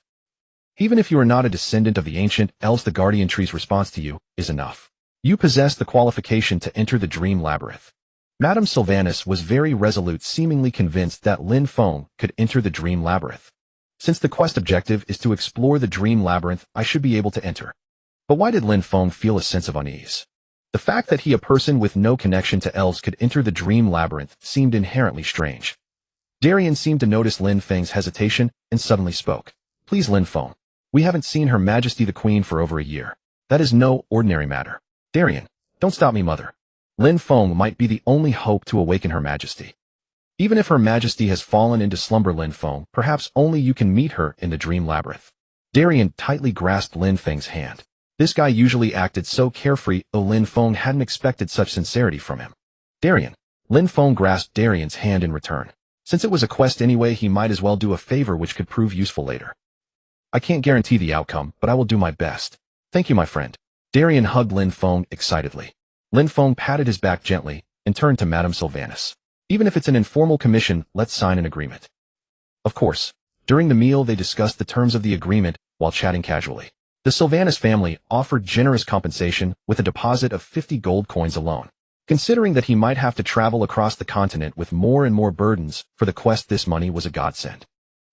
Even if you are not a descendant of the ancient elves, the guardian tree's response to you is enough. You possess the qualification to enter the dream labyrinth. Madame Sylvanas was very resolute, seemingly convinced that Lin Feng could enter the dream labyrinth. Since the quest objective is to explore the dream labyrinth, I should be able to enter. But why did Lin Feng feel a sense of unease? The fact that he, a person with no connection to elves, could enter the dream labyrinth seemed inherently strange. Darien seemed to notice Lin Feng's hesitation and suddenly spoke. Please, Lin Feng. We haven't seen Her Majesty the Queen for over a year. That is no ordinary matter. Darien, don't stop me, mother. Lin Feng might be the only hope to awaken Her Majesty. Even if Her Majesty has fallen into slumber, Lin Feng, perhaps only you can meet her in the dream labyrinth. Darien tightly grasped Lin Feng's hand. This guy usually acted so carefree, though Lin Feng hadn't expected such sincerity from him. Darien. Lin Feng grasped Darien's hand in return. Since it was a quest anyway, he might as well do a favor which could prove useful later. I can't guarantee the outcome, but I will do my best. Thank you, my friend. Darien hugged Lin Feng excitedly. Lin Feng patted his back gently and turned to Madame Sylvanas. Even if it's an informal commission, let's sign an agreement. Of course. During the meal, they discussed the terms of the agreement while chatting casually. The Sylvanas family offered generous compensation with a deposit of 50 gold coins alone. Considering that he might have to travel across the continent with more and more burdens for the quest, this money was a godsend.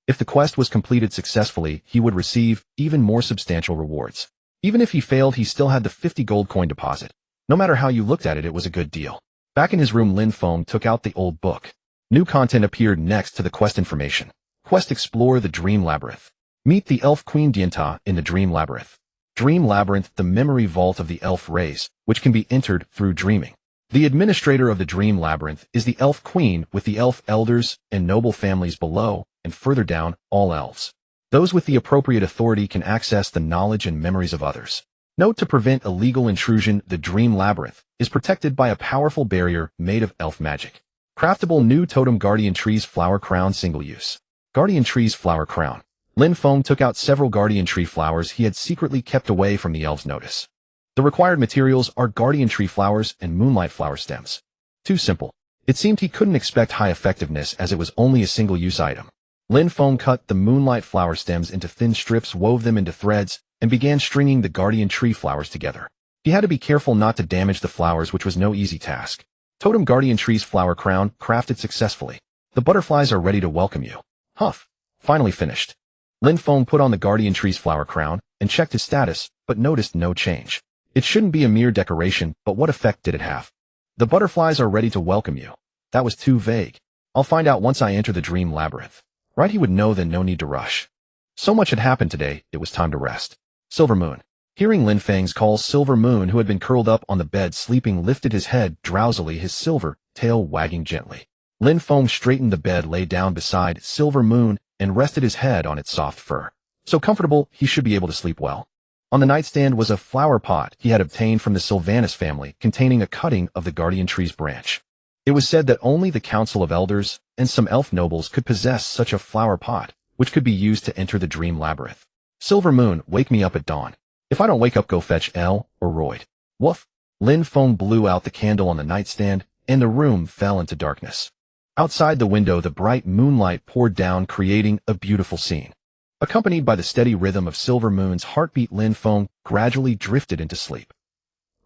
If the quest was completed successfully, he would receive even more substantial rewards. Even if he failed, he still had the 50 gold coin deposit. No matter how you looked at it, it was a good deal. Back in his room, Lin Feng took out the old book. New content appeared next to the quest information. Quest: explore the dream labyrinth. Meet the elf Queen Dianta in the dream labyrinth. Dream labyrinth, the memory vault of the elf race, which can be entered through dreaming. The administrator of the dream labyrinth is the elf queen, with the elf elders and noble families below, and further down, all elves. Those with the appropriate authority can access the knowledge and memories of others. Note: to prevent illegal intrusion, the dream labyrinth is protected by a powerful barrier made of elf magic. Craftable new totem: guardian tree's flower crown, single use. Guardian tree's flower crown. Lin Feng took out several guardian tree flowers he had secretly kept away from the elves' notice. The required materials are guardian tree flowers and moonlight flower stems. Too simple. It seemed he couldn't expect high effectiveness as it was only a single-use item. Lin Feng cut the moonlight flower stems into thin strips, wove them into threads, and began stringing the guardian tree flowers together. He had to be careful not to damage the flowers, which was no easy task. Totem: guardian tree's flower crown, crafted successfully. The butterflies are ready to welcome you. Huff. Finally finished. Lin Feng put on the guardian tree's flower crown and checked his status, but noticed no change. It shouldn't be a mere decoration, but what effect did it have? The butterflies are ready to welcome you. That was too vague. I'll find out once I enter the dream labyrinth. Right, he would know, then no need to rush. So much had happened today, it was time to rest. Silver Moon. Hearing Lin Feng's call, Silver Moon, who had been curled up on the bed sleeping, lifted his head drowsily, his silver tail wagging gently. Lin Feng straightened the bed, lay down beside Silver Moon, and rested his head on its soft fur. So comfortable, he should be able to sleep well. On the nightstand was a flower pot he had obtained from the Sylvanas family, containing a cutting of the guardian tree's branch. It was said that only the Council of Elders and some elf nobles could possess such a flower pot, which could be used to enter the dream labyrinth. Silver Moon, wake me up at dawn. If I don't wake up, go fetch Elle or Royd. Woof. Lin Feng blew out the candle on the nightstand and the room fell into darkness. Outside the window, the bright moonlight poured down, creating a beautiful scene. Accompanied by the steady rhythm of silver moon's heartbeat, Lin Feng gradually drifted into sleep.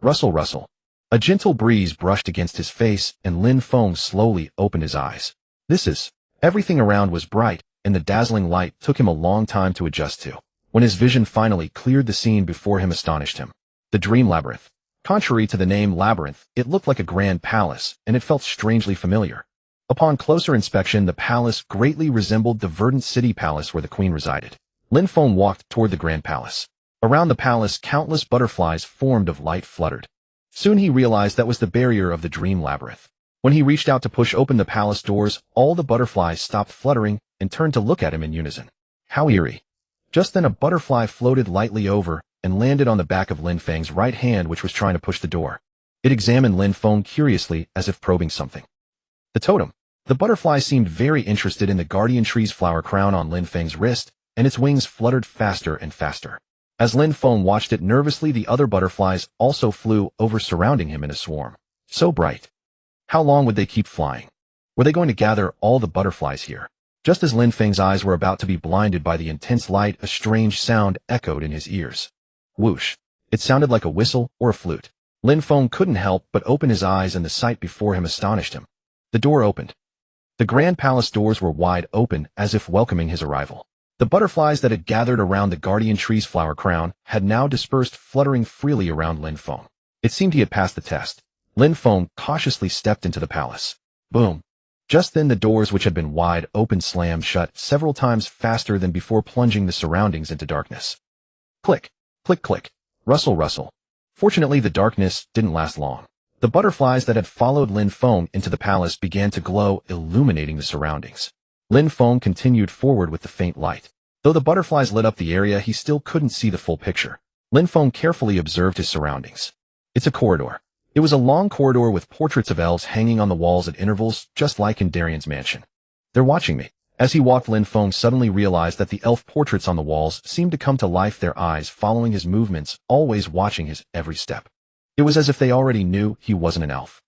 Rustle, rustle. A gentle breeze brushed against his face, and Lin Feng slowly opened his eyes. Everything around was bright, and the dazzling light took him a long time to adjust to. When his vision finally cleared, the scene before him astonished him. The dream labyrinth. Contrary to the name labyrinth, it looked like a grand palace, and it felt strangely familiar. Upon closer inspection, the palace greatly resembled the verdant city palace where the queen resided. Lin Feng walked toward the grand palace. Around the palace, countless butterflies formed of light fluttered. Soon he realized that was the barrier of the dream labyrinth. When he reached out to push open the palace doors, all the butterflies stopped fluttering and turned to look at him in unison. How eerie. Just then a butterfly floated lightly over and landed on the back of Lin Feng's right hand, which was trying to push the door. It examined Lin Feng curiously, as if probing something. The totem. The butterfly seemed very interested in the guardian tree's flower crown on Lin Feng's wrist, and its wings fluttered faster and faster. As Lin Feng watched it nervously, the other butterflies also flew over, surrounding him in a swarm. So bright. How long would they keep flying? Were they going to gather all the butterflies here? Just as Lin Feng's eyes were about to be blinded by the intense light, a strange sound echoed in his ears. Whoosh. It sounded like a whistle or a flute. Lin Feng couldn't help but open his eyes, and the sight before him astonished him. The door opened. The grand palace doors were wide open, as if welcoming his arrival. The butterflies that had gathered around the guardian tree's flower crown had now dispersed, fluttering freely around Lin Feng. It seemed he had passed the test. Lin Feng cautiously stepped into the palace. Boom. Just then the doors, which had been wide open, slammed shut several times faster than before, plunging the surroundings into darkness. Click, click, click. Rustle, rustle. Fortunately, the darkness didn't last long. The butterflies that had followed Lin Feng into the palace began to glow, illuminating the surroundings. Lin Feng continued forward with the faint light. Though the butterflies lit up the area, he still couldn't see the full picture. Lin Feng carefully observed his surroundings. It's a corridor. It was a long corridor with portraits of elves hanging on the walls at intervals, just like in Darian's mansion. They're watching me. As he walked, Lin Feng suddenly realized that the elf portraits on the walls seemed to come to life, their eyes following his movements, always watching his every step. It was as if they already knew he wasn't an elf.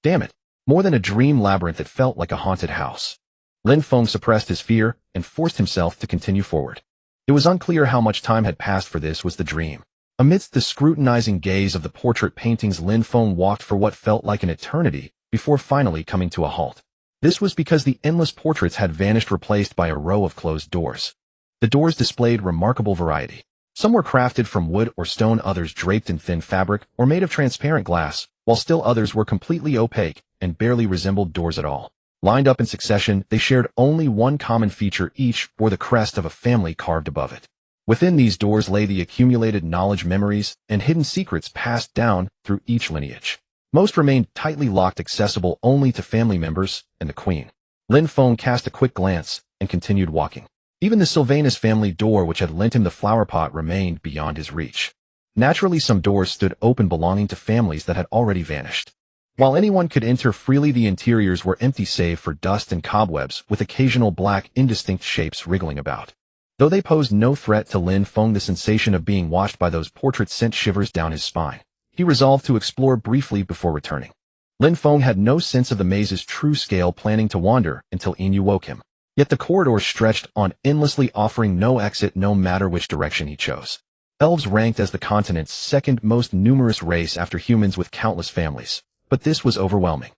Damn it. More than a dream labyrinth, it felt like a haunted house. Lin Feng suppressed his fear and forced himself to continue forward. It was unclear how much time had passed, for this was the dream. Amidst the scrutinizing gaze of the portrait paintings, Lin Feng walked for what felt like an eternity, before finally coming to a halt. This was because the endless portraits had vanished, replaced by a row of closed doors. The doors displayed remarkable variety. Some were crafted from wood or stone, others draped in thin fabric or made of transparent glass, while still others were completely opaque and barely resembled doors at all. Lined up in succession, they shared only one common feature: each bore the crest of a family carved above it. Within these doors lay the accumulated knowledge, memories, and hidden secrets passed down through each lineage. Most remained tightly locked, accessible only to family members and the queen. Lin Feng cast a quick glance and continued walking. Even the Sylvanus family door, which had lent him the flower pot, remained beyond his reach. Naturally, some doors stood open, belonging to families that had already vanished. While anyone could enter freely, the interiors were empty save for dust and cobwebs, with occasional black, indistinct shapes wriggling about. Though they posed no threat to Lin Feng, the sensation of being watched by those portraits sent shivers down his spine. He resolved to explore briefly before returning. Lin Feng had no sense of the maze's true scale, planning to wander until Inu woke him. Yet the corridor stretched on endlessly, offering no exit no matter which direction he chose. Elves ranked as the continent's second most numerous race after humans, with countless families. But this was overwhelming.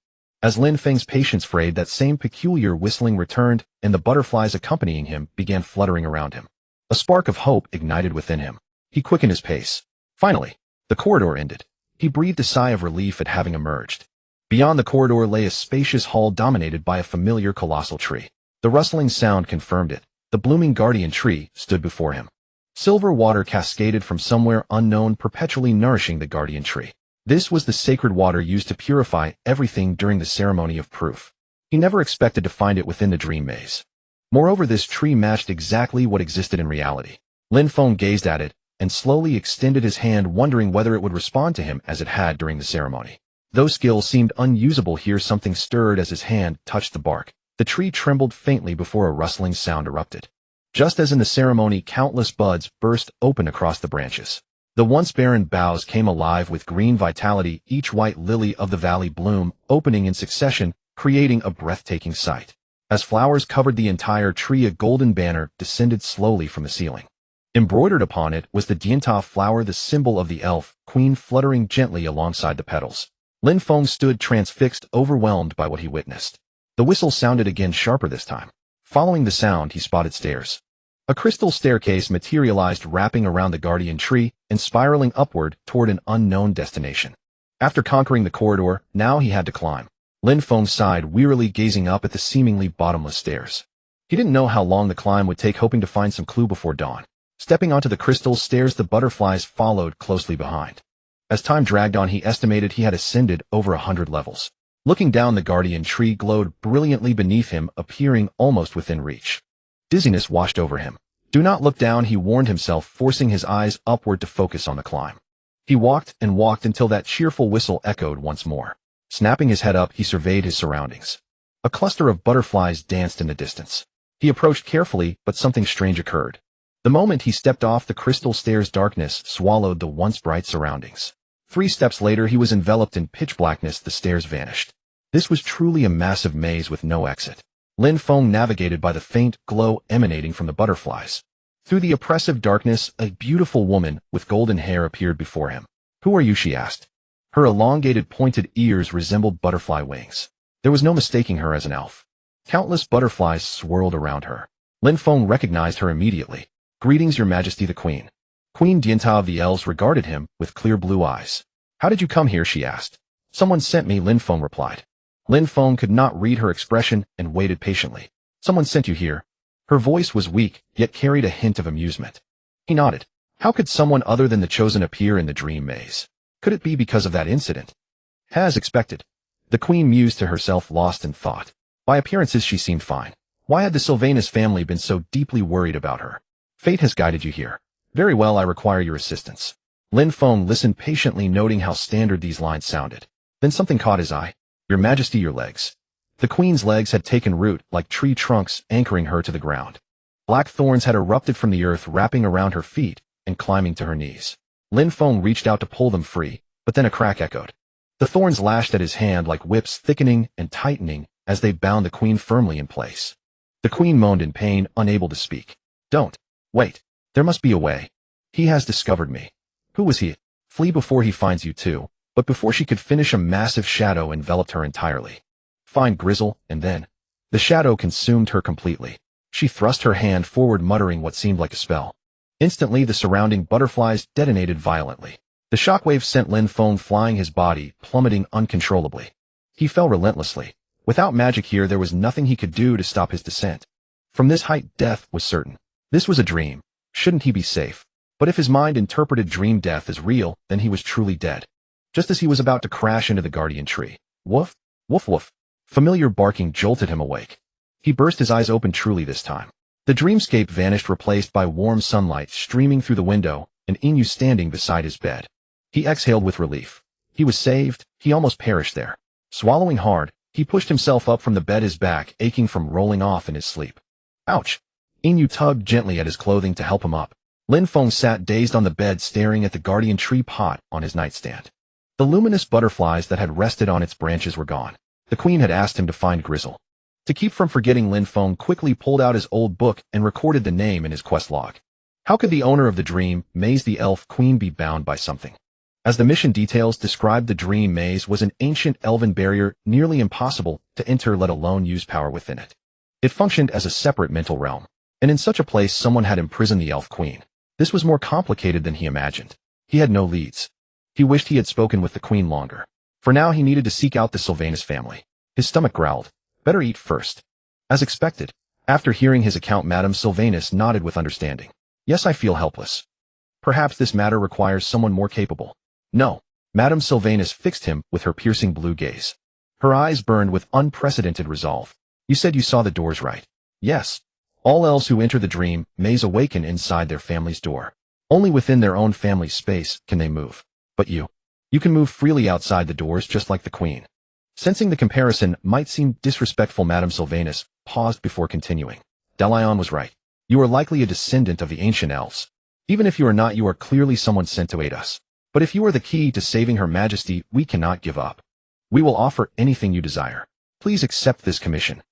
As Lin Feng's patience frayed, that same peculiar whistling returned, and the butterflies accompanying him began fluttering around him. A spark of hope ignited within him. He quickened his pace. Finally, the corridor ended. He breathed a sigh of relief at having emerged. Beyond the corridor lay a spacious hall dominated by a familiar colossal tree. The rustling sound confirmed it. The blooming guardian tree stood before him. Silver water cascaded from somewhere unknown, perpetually nourishing the guardian tree. This was the sacred water used to purify everything during the ceremony of proof. He never expected to find it within the dream maze. Moreover, this tree matched exactly what existed in reality. Lin Feng gazed at it and slowly extended his hand, wondering whether it would respond to him as it had during the ceremony. Though skills seemed unusable here, something stirred as his hand touched the bark. The tree trembled faintly before a rustling sound erupted. Just as in the ceremony, countless buds burst open across the branches. The once barren boughs came alive with green vitality, each white lily of the valley bloom, opening in succession, creating a breathtaking sight. As flowers covered the entire tree, a golden banner descended slowly from the ceiling. Embroidered upon it was the Diantha flower, the symbol of the elf queen, fluttering gently alongside the petals. Lin Feng stood transfixed, overwhelmed by what he witnessed. The whistle sounded again, sharper this time. Following the sound, he spotted stairs. A crystal staircase materialized, wrapping around the guardian tree and spiraling upward toward an unknown destination. After conquering the corridor, now he had to climb. Lin Feng sighed wearily, gazing up at the seemingly bottomless stairs. He didn't know how long the climb would take, hoping to find some clue before dawn. Stepping onto the crystal stairs, the butterflies followed closely behind. As time dragged on, he estimated he had ascended over 100 levels. Looking down, the guardian tree glowed brilliantly beneath him, appearing almost within reach. Dizziness washed over him. Do not look down, he warned himself, forcing his eyes upward to focus on the climb. He walked and walked until that cheerful whistle echoed once more. Snapping his head up, he surveyed his surroundings. A cluster of butterflies danced in the distance. He approached carefully, but something strange occurred. The moment he stepped off the crystal stairs, darkness swallowed the once bright surroundings. 3 steps later, he was enveloped in pitch blackness. The stairs vanished. This was truly a massive maze with no exit. Lin Feng navigated by the faint glow emanating from the butterflies. Through the oppressive darkness, a beautiful woman with golden hair appeared before him. "Who are you?" she asked. Her elongated, pointed ears resembled butterfly wings. There was no mistaking her as an elf. Countless butterflies swirled around her. Lin Feng recognized her immediately. "Greetings, Your Majesty the Queen." Queen Diantha of the elves regarded him with clear blue eyes. "How did you come here?" she asked. "Someone sent me," Lin Feng replied. Lin Feng could not read her expression and waited patiently. "Someone sent you here?" Her voice was weak, yet carried a hint of amusement. He nodded. How could someone other than the chosen appear in the dream maze? Could it be because of that incident? As expected. The queen mused to herself, lost in thought. By appearances she seemed fine. Why had the Sylvanus family been so deeply worried about her? Fate has guided you here. Very well, I require your assistance. Lin Feng listened patiently, noting how standard these lines sounded. Then something caught his eye. Your Majesty, your legs. The queen's legs had taken root, like tree trunks, anchoring her to the ground. Black thorns had erupted from the earth, wrapping around her feet and climbing to her knees. Lin Feng reached out to pull them free, but then a crack echoed. The thorns lashed at his hand like whips, thickening and tightening as they bound the queen firmly in place. The queen moaned in pain, unable to speak. Don't. Wait. There must be a way. He has discovered me. Who was he? Flee before he finds you too. But before she could finish, a massive shadow enveloped her entirely. Find Grizzle, and then the shadow consumed her completely. She thrust her hand forward, muttering what seemed like a spell. Instantly, the surrounding butterflies detonated violently. The shockwave sent Lin Feng flying, his body plummeting uncontrollably. He fell relentlessly. Without magic here, there was nothing he could do to stop his descent. From this height, death was certain. This was a dream. Shouldn't he be safe? But if his mind interpreted dream death as real, then he was truly dead. Just as he was about to crash into the guardian tree. Woof, woof, woof. Familiar barking jolted him awake. He burst his eyes open truly this time. The dreamscape vanished, replaced by warm sunlight streaming through the window, and Inu standing beside his bed. He exhaled with relief. He was saved. He almost perished there. Swallowing hard, he pushed himself up from the bed, his back aching from rolling off in his sleep. Ouch! Inu tugged gently at his clothing to help him up. Lin Feng sat dazed on the bed, staring at the guardian tree pot on his nightstand. The luminous butterflies that had rested on its branches were gone. The queen had asked him to find Grizzle. To keep from forgetting, Lin Feng quickly pulled out his old book and recorded the name in his quest log. How could the owner of the dream maze, the elf queen, be bound by something? As the mission details described, the dream maze was an ancient elven barrier, nearly impossible to enter, let alone use power within it. It functioned as a separate mental realm, and in such a place someone had imprisoned the elf queen. This was more complicated than he imagined. He had no leads. He wished he had spoken with the queen longer. For now, he needed to seek out the Sylvanus family. His stomach growled. Better eat first. As expected, after hearing his account, Madame Sylvanus nodded with understanding. Yes, I feel helpless. Perhaps this matter requires someone more capable. No. Madame Sylvanus fixed him with her piercing blue gaze. Her eyes burned with unprecedented resolve. You said you saw the doors, right? Yes. All elves who enter the dream maze awaken inside their family's door. Only within their own family's space can they move. But you can move freely outside the doors, just like the queen. Sensing the comparison might seem disrespectful, Madame Sylvanus paused before continuing. Dalion was right. You are likely a descendant of the ancient elves. Even if you are not, you are clearly someone sent to aid us. But if you are the key to saving Her Majesty, we cannot give up. We will offer anything you desire. Please accept this commission.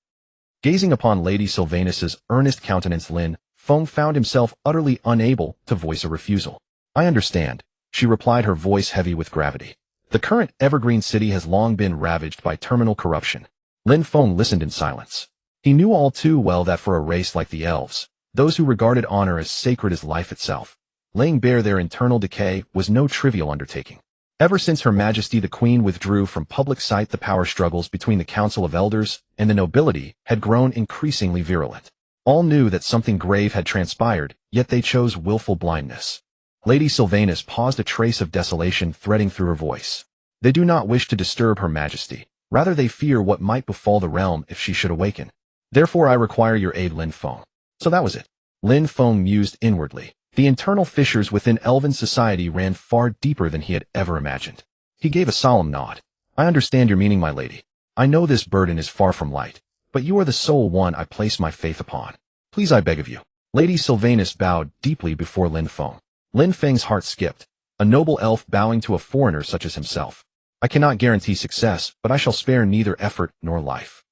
Gazing upon Lady Sylvanus's earnest countenance, Lin Feng found himself utterly unable to voice a refusal. I understand, she replied, her voice heavy with gravity. The current Evergreen City has long been ravaged by terminal corruption. Lin Feng listened in silence. He knew all too well that for a race like the elves, those who regarded honor as sacred as life itself, laying bare their internal decay was no trivial undertaking. Ever since Her Majesty the Queen withdrew from public sight, the power struggles between the Council of Elders and the nobility had grown increasingly virulent. All knew that something grave had transpired, yet they chose willful blindness. Lady Sylvanus paused, a trace of desolation threading through her voice. They do not wish to disturb Her Majesty. Rather, they fear what might befall the realm if she should awaken. Therefore I require your aid, Lin Feng. So that was it. Lin Feng mused inwardly. The internal fissures within Elven society ran far deeper than he had ever imagined. He gave a solemn nod. I understand your meaning, my lady. I know this burden is far from light, but you are the sole one I place my faith upon. Please, I beg of you. Lady Sylvanus bowed deeply before Lin Feng. Lin Feng's heart skipped. A noble elf bowing to a foreigner such as himself. I cannot guarantee success, but I shall spare neither effort nor life.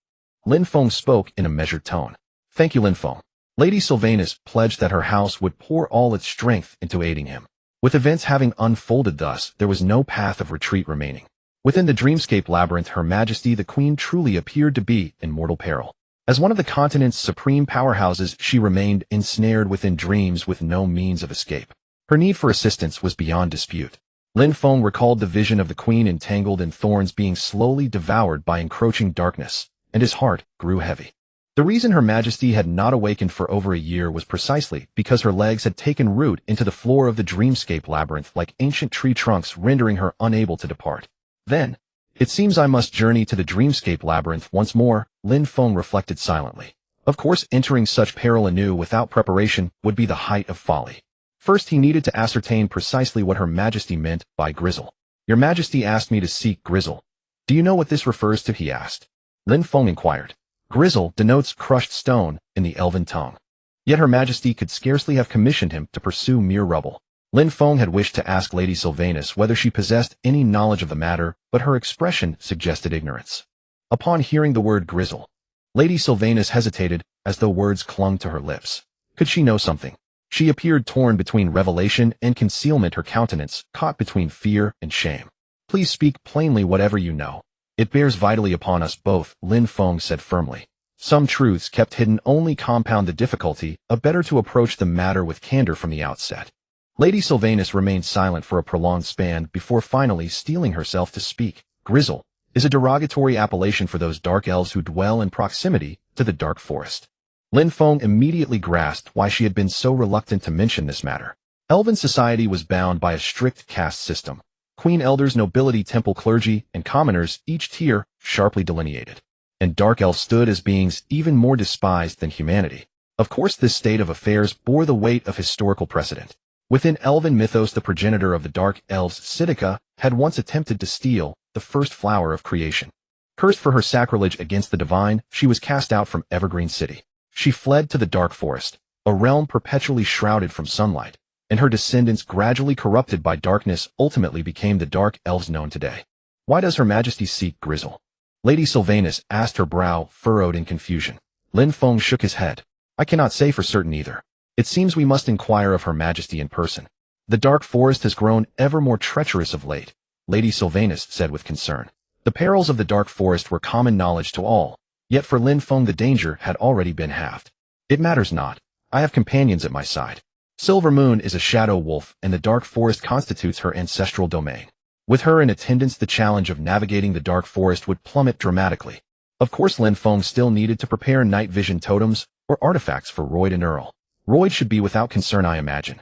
Lin Feng spoke in a measured tone. Thank you, Lin Feng. Lady Sylvanus pledged that her house would pour all its strength into aiding him. With events having unfolded thus, there was no path of retreat remaining. Within the dreamscape labyrinth, Her Majesty the Queen truly appeared to be in mortal peril. As one of the continent's supreme powerhouses, she remained ensnared within dreams with no means of escape. Her need for assistance was beyond dispute. Lin Feng recalled the vision of the Queen entangled in thorns being slowly devoured by encroaching darkness, and his heart grew heavy. The reason Her Majesty had not awakened for over a year was precisely because her legs had taken root into the floor of the dreamscape labyrinth like ancient tree trunks, rendering her unable to depart. Then, it seems I must journey to the dreamscape labyrinth once more, Lin Feng reflected silently. Of course, entering such peril anew without preparation would be the height of folly. First, he needed to ascertain precisely what Her Majesty meant by grizzle. Your Majesty asked me to seek grizzle. Do you know what this refers to? He asked. Lin Feng inquired. Grizzle denotes crushed stone in the Elven tongue. Yet Her Majesty could scarcely have commissioned him to pursue mere rubble. Lin Feng had wished to ask Lady Sylvanus whether she possessed any knowledge of the matter, but her expression suggested ignorance. Upon hearing the word grizzle, Lady Sylvanus hesitated, as though words clung to her lips. Could she know something? She appeared torn between revelation and concealment, her countenance caught between fear and shame. Please speak plainly whatever you know. It bears vitally upon us both, Lin Feng said firmly. Some truths kept hidden only compound the difficulty, better to approach the matter with candor from the outset. Lady Sylvanus remained silent for a prolonged span before finally steeling herself to speak. Grizzle is a derogatory appellation for those dark elves who dwell in proximity to the dark forest. Lin Feng immediately grasped why she had been so reluctant to mention this matter. Elven society was bound by a strict caste system. Queen elders, nobility, temple clergy, and commoners, each tier sharply delineated. And dark elves stood as beings even more despised than humanity. Of course, this state of affairs bore the weight of historical precedent. Within Elven mythos, the progenitor of the dark elves, Siddhika, had once attempted to steal the first flower of creation. Cursed for her sacrilege against the divine, she was cast out from Evergreen City. She fled to the dark forest, a realm perpetually shrouded from sunlight, and her descendants, gradually corrupted by darkness, ultimately became the dark elves known today. Why does Her Majesty seek grizzle? Lady Sylvanus asked, her brow furrowed in confusion. Lin Feng shook his head. I cannot say for certain either. It seems we must inquire of Her Majesty in person. The dark forest has grown ever more treacherous of late, Lady Sylvanus said with concern. The perils of the dark forest were common knowledge to all, yet for Lin Feng the danger had already been halved. It matters not. I have companions at my side. Silver Moon is a shadow wolf, and the dark forest constitutes her ancestral domain. With her in attendance, the challenge of navigating the dark forest would plummet dramatically. Of course, Lin Feng still needed to prepare night vision totems or artifacts for Royd and Earl. Royd should be without concern, I imagine.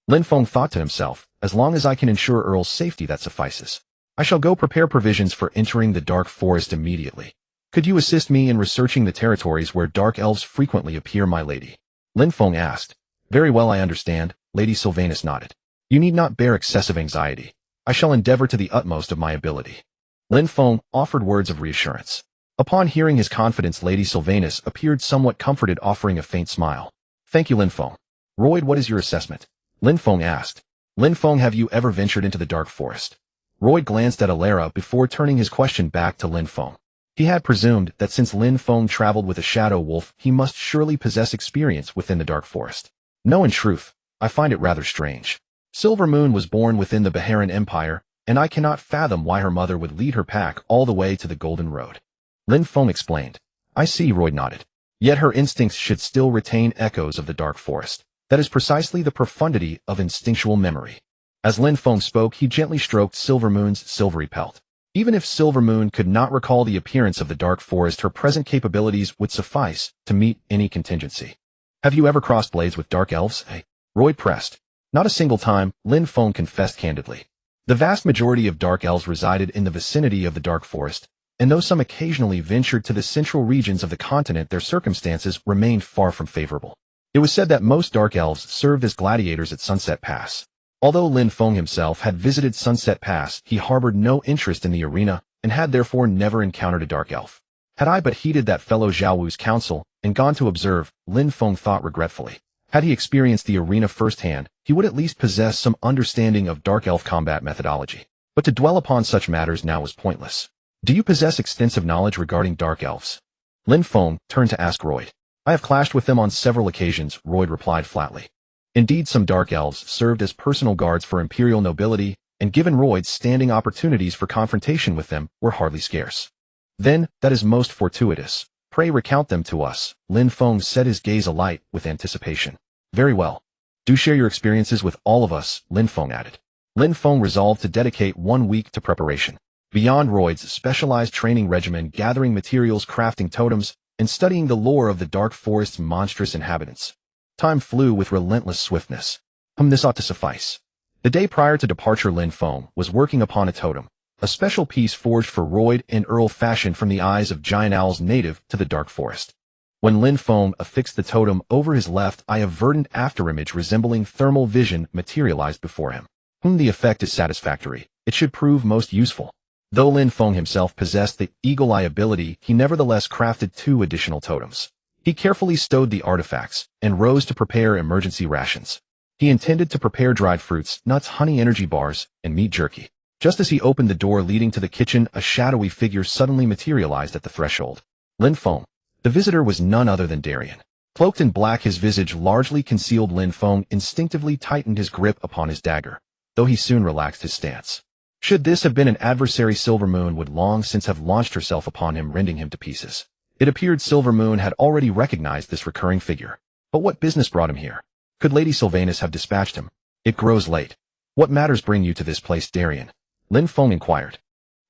Lin Feng thought to himself, as long as I can ensure Earl's safety, that suffices. I shall go prepare provisions for entering the dark forest immediately. Could you assist me in researching the territories where dark elves frequently appear, my lady? Lin Feng asked. Very well, I understand, Lady Sylvanus nodded. You need not bear excessive anxiety. I shall endeavor to the utmost of my ability. Lin Feng offered words of reassurance. Upon hearing his confidence, Lady Sylvanus appeared somewhat comforted, offering a faint smile. Thank you, Lin Feng. Royd, what is your assessment? Lin Feng asked. Lin Feng, have you ever ventured into the dark forest? Roy glanced at Alara before turning his question back to Lin Feng. He had presumed that since Lin Feng traveled with a shadow wolf, he must surely possess experience within the dark forest. No, in truth, I find it rather strange. Silver Moon was born within the Baharan Empire, and I cannot fathom why her mother would lead her pack all the way to the Golden Road. Lin Feng explained. I see, Roy nodded. Yet her instincts should still retain echoes of the dark forest. That is precisely the profundity of instinctual memory. As Lin Feng spoke, he gently stroked Silver Moon's silvery pelt. Even if Silver Moon could not recall the appearance of the dark forest, her present capabilities would suffice to meet any contingency. Have you ever crossed blades with dark elves? Roy pressed. Not a single time, Lin Feng confessed candidly. The vast majority of dark elves resided in the vicinity of the dark forest, and though some occasionally ventured to the central regions of the continent, their circumstances remained far from favorable. It was said that most dark elves served as gladiators at Sunset Pass. Although Lin Feng himself had visited Sunset Pass, he harbored no interest in the arena and had therefore never encountered a dark elf. Had I but heeded that fellow Zhao Wu's counsel and gone to observe, Lin Feng thought regretfully. Had he experienced the arena firsthand, he would at least possess some understanding of dark elf combat methodology. But to dwell upon such matters now was pointless. Do you possess extensive knowledge regarding dark elves? Lin Feng turned to ask Royd. I have clashed with them on several occasions, Royd replied flatly. Indeed, some dark elves served as personal guards for imperial nobility, and given Royd standing, opportunities for confrontation with them were hardly scarce. Then, that is most fortuitous. Pray recount them to us. Lin Feng set his gaze alight with anticipation. Very well. Do share your experiences with all of us, Lin Feng added. Lin Feng resolved to dedicate 1 week to preparation. Beyond Royd's specialized training regimen, gathering materials, crafting totems, and studying the lore of the dark forest's monstrous inhabitants, time flew with relentless swiftness. This ought to suffice. The day prior to departure, Lin Feng was working upon a totem, a special piece forged for Royd and Earl, fashioned from the eyes of giant owls native to the dark forest. When Lin Feng affixed the totem over his left eye, a verdant afterimage resembling thermal vision materialized before him. The effect is satisfactory. It should prove most useful. Though Lin Feng himself possessed the eagle eye ability, he nevertheless crafted 2 additional totems. He carefully stowed the artifacts and rose to prepare emergency rations. He intended to prepare dried fruits, nuts, honey, energy bars, and meat jerky. Just as he opened the door leading to the kitchen, a shadowy figure suddenly materialized at the threshold. Lin Feng. The visitor was none other than Darien. Cloaked in black, his visage largely concealed, Lin Feng instinctively tightened his grip upon his dagger, though he soon relaxed his stance. Should this have been an adversary, Silver Moon would long since have launched herself upon him, rending him to pieces. It appeared Silver Moon had already recognized this recurring figure. But what business brought him here? Could Lady Sylvanus have dispatched him? It grows late. What matters bring you to this place, Darien? Lin Feng inquired.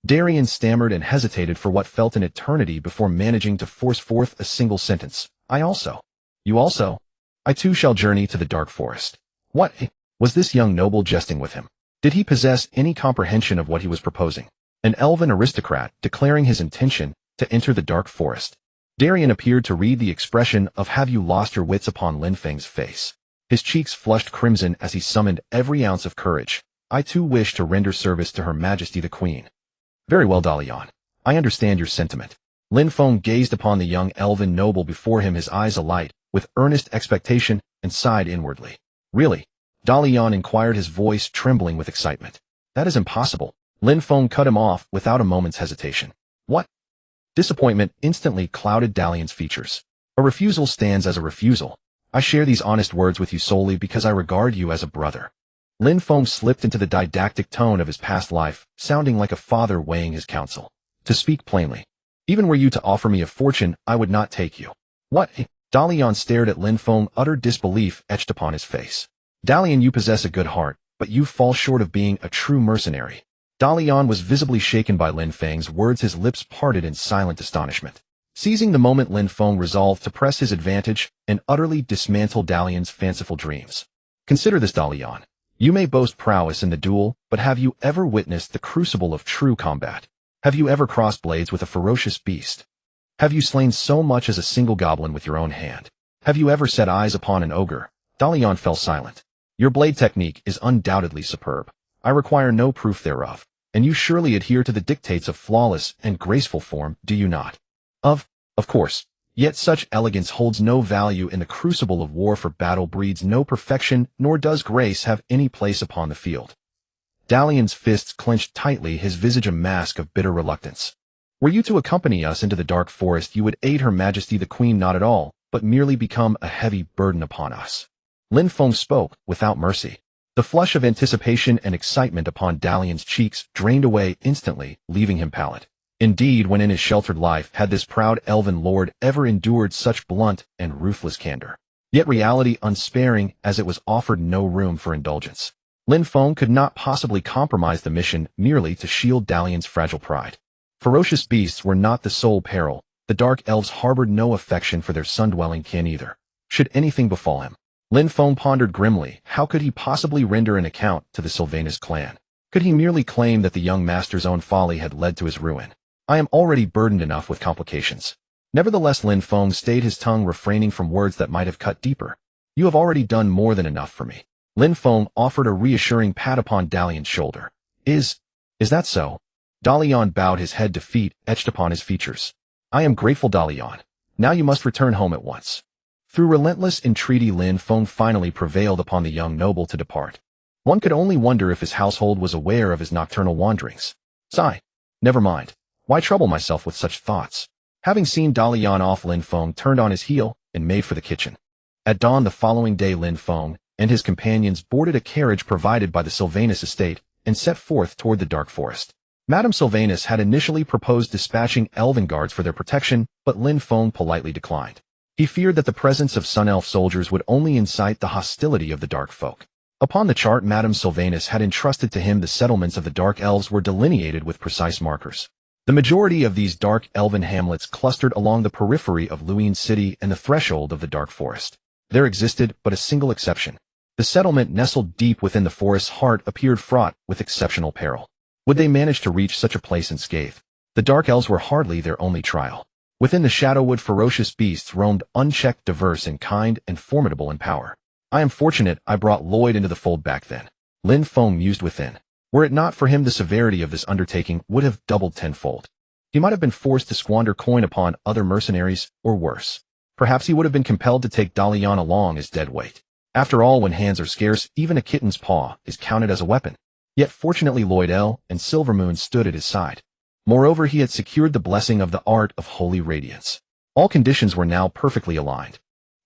Darien stammered and hesitated for what felt an eternity before managing to force forth a single sentence. I also. You also? I too shall journey to the dark forest. What? Was this young noble jesting with him? Did he possess any comprehension of what he was proposing? An elven aristocrat declaring his intention to enter the dark forest. Darien appeared to read the expression of "have you lost your wits" upon Lin Feng's face. His cheeks flushed crimson as he summoned every ounce of courage. I too wish to render service to Her Majesty the Queen. Very well, Dalian. I understand your sentiment. Lin Feng gazed upon the young elven noble before him, his eyes alight with earnest expectation, and sighed inwardly. Really? Dalian inquired, his voice trembling with excitement. That is impossible. Lin Feng cut him off without a moment's hesitation. What? Disappointment instantly clouded Dalian's features. A refusal stands as a refusal. I share these honest words with you solely because I regard you as a brother. Lin Feng slipped into the didactic tone of his past life, sounding like a father weighing his counsel. To speak plainly, even were you to offer me a fortune, I would not take you. What? Dalian stared at Lin Feng, utter disbelief etched upon his face. Dalian, you possess a good heart, but you fall short of being a true mercenary. Dalian was visibly shaken by Lin Feng's words, his lips parted in silent astonishment. Seizing the moment, Lin Feng resolved to press his advantage and utterly dismantle Dalian's fanciful dreams. Consider this, Dalian. You may boast prowess in the duel, but have you ever witnessed the crucible of true combat? Have you ever crossed blades with a ferocious beast? Have you slain so much as a single goblin with your own hand? Have you ever set eyes upon an ogre? Dalian fell silent. Your blade technique is undoubtedly superb. I require no proof thereof, and you surely adhere to the dictates of flawless and graceful form, do you not? Of course. Yet such elegance holds no value in the crucible of war, for battle breeds no perfection, nor does grace have any place upon the field. Dalian's fists clenched tightly, his visage a mask of bitter reluctance. Were you to accompany us into the dark forest, you would aid Her Majesty the Queen not at all, but merely become a heavy burden upon us. Lin Feng spoke, without mercy. The flush of anticipation and excitement upon Dalian's cheeks drained away instantly, leaving him pallid. Indeed, when in his sheltered life had this proud elven lord ever endured such blunt and ruthless candor? Yet reality, unsparing as it was, offered no room for indulgence. Lin Feng could not possibly compromise the mission merely to shield Dalian's fragile pride. Ferocious beasts were not the sole peril. The dark elves harbored no affection for their sun-dwelling kin either. Should anything befall him, Lin Feng pondered grimly, how could he possibly render an account to the Sylvanus clan? Could he merely claim that the young master's own folly had led to his ruin? I am already burdened enough with complications. Nevertheless, Lin Feng stayed his tongue, refraining from words that might have cut deeper. You have already done more than enough for me. Lin Feng offered a reassuring pat upon Dalian's shoulder. Is that so? Dalian bowed, his head, defeat etched upon his features. I am grateful, Dalian. Now you must return home at once. Through relentless entreaty, Lin Feng finally prevailed upon the young noble to depart. One could only wonder if his household was aware of his nocturnal wanderings. Sigh. Never mind. Why trouble myself with such thoughts? Having seen Dalian off, Lin Feng turned on his heel and made for the kitchen. At dawn the following day, Lin Feng and his companions boarded a carriage provided by the Sylvanus estate and set forth toward the dark forest. Madame Sylvanus had initially proposed dispatching elven guards for their protection, but Lin Feng politely declined. He feared that the presence of Sun Elf soldiers would only incite the hostility of the dark folk. Upon the chart Madame Sylvanus had entrusted to him, the settlements of the dark elves were delineated with precise markers. The majority of these dark elven hamlets clustered along the periphery of Lin City and the threshold of the dark forest. There existed but a single exception. The settlement, nestled deep within the forest's heart, appeared fraught with exceptional peril. Would they manage to reach such a place unscathed? The dark elves were hardly their only trial. Within the Shadowwood, ferocious beasts roamed unchecked, diverse in kind and formidable in power. I am fortunate I brought Lloyd into the fold back then. Lin Feng mused within. Were it not for him, the severity of this undertaking would have doubled tenfold. He might have been forced to squander coin upon other mercenaries, or worse. Perhaps he would have been compelled to take Dalian along as dead weight. After all, when hands are scarce, even a kitten's paw is counted as a weapon. Yet fortunately Lloyd L. and Silvermoon stood at his side. Moreover, he had secured the blessing of the art of holy radiance. All conditions were now perfectly aligned.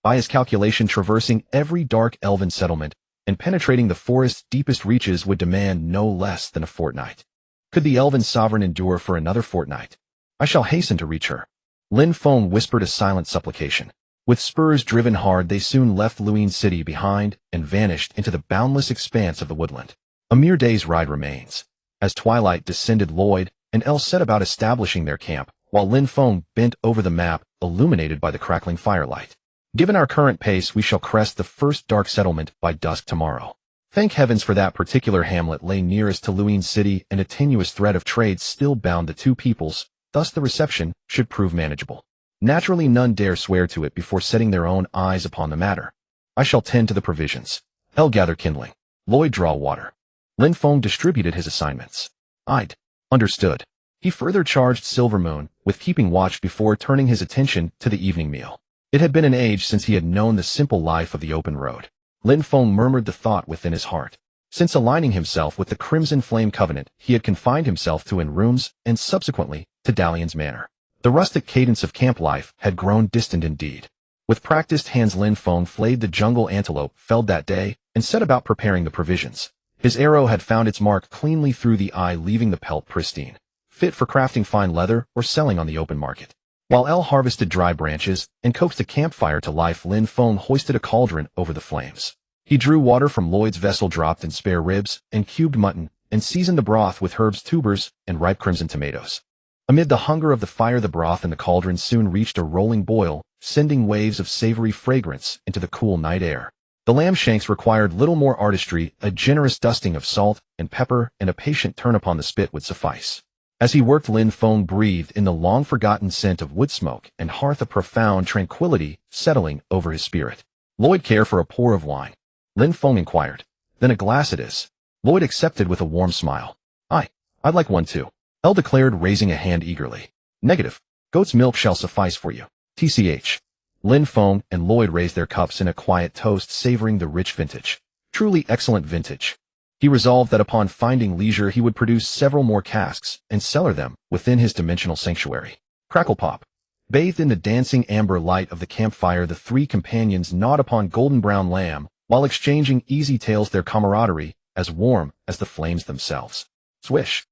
By his calculation, traversing every dark elven settlement and penetrating the forest's deepest reaches would demand no less than a fortnight. Could the elven sovereign endure for another fortnight? I shall hasten to reach her. Lin Feng whispered a silent supplication. With spurs driven hard, they soon left Lin City behind and vanished into the boundless expanse of the woodland. A mere day's ride remains. As twilight descended, Lloyd and Elle set about establishing their camp, while Lin Feng bent over the map, illuminated by the crackling firelight. Given our current pace, we shall crest the first dark settlement by dusk tomorrow. Thank heavens, for that particular hamlet lay nearest to Lin City, and a tenuous thread of trade still bound the two peoples, thus the reception should prove manageable. Naturally, none dare swear to it before setting their own eyes upon the matter. I shall tend to the provisions. Elle gather kindling. Lloyd draw water. Lin Feng distributed his assignments. I'd understood. He further charged Silvermoon with keeping watch before turning his attention to the evening meal. It had been an age since he had known the simple life of the open road. Lin Feng murmured the thought within his heart. Since aligning himself with the Crimson Flame Covenant, he had confined himself to in rooms and subsequently to Dalian's manor. The rustic cadence of camp life had grown distant indeed. With practiced hands, Lin Feng flayed the jungle antelope felled that day and set about preparing the provisions. His arrow had found its mark cleanly through the eye, leaving the pelt pristine, fit for crafting fine leather or selling on the open market. While Elle harvested dry branches and coaxed a campfire to life, Lin Feng hoisted a cauldron over the flames. He drew water from Lloyd's vessel, dropped in spare ribs and cubed mutton, and seasoned the broth with herbs, tubers, and ripe crimson tomatoes. Amid the hunger of the fire, the broth in the cauldron soon reached a rolling boil, sending waves of savory fragrance into the cool night air. The lamb shanks required little more artistry. A generous dusting of salt and pepper and a patient turn upon the spit would suffice. As he worked, Lin Feng breathed in the long-forgotten scent of wood smoke and hearth, a profound tranquility settling over his spirit. Lloyd, care for a pour of wine? Lin Feng inquired. Then a glass it is. Lloyd accepted with a warm smile. I'd like one too. Elle declared, raising a hand eagerly. Negative. Goat's milk shall suffice for you. TCH. Lin Feng and Lloyd raised their cups in a quiet toast, savoring the rich vintage. Truly excellent vintage. He resolved that upon finding leisure he would produce several more casks and cellar them within his dimensional sanctuary. Crackle pop. Bathed in the dancing amber light of the campfire, the three companions gnawed upon golden brown lamb, while exchanging easy tales, their camaraderie as warm as the flames themselves. Swish.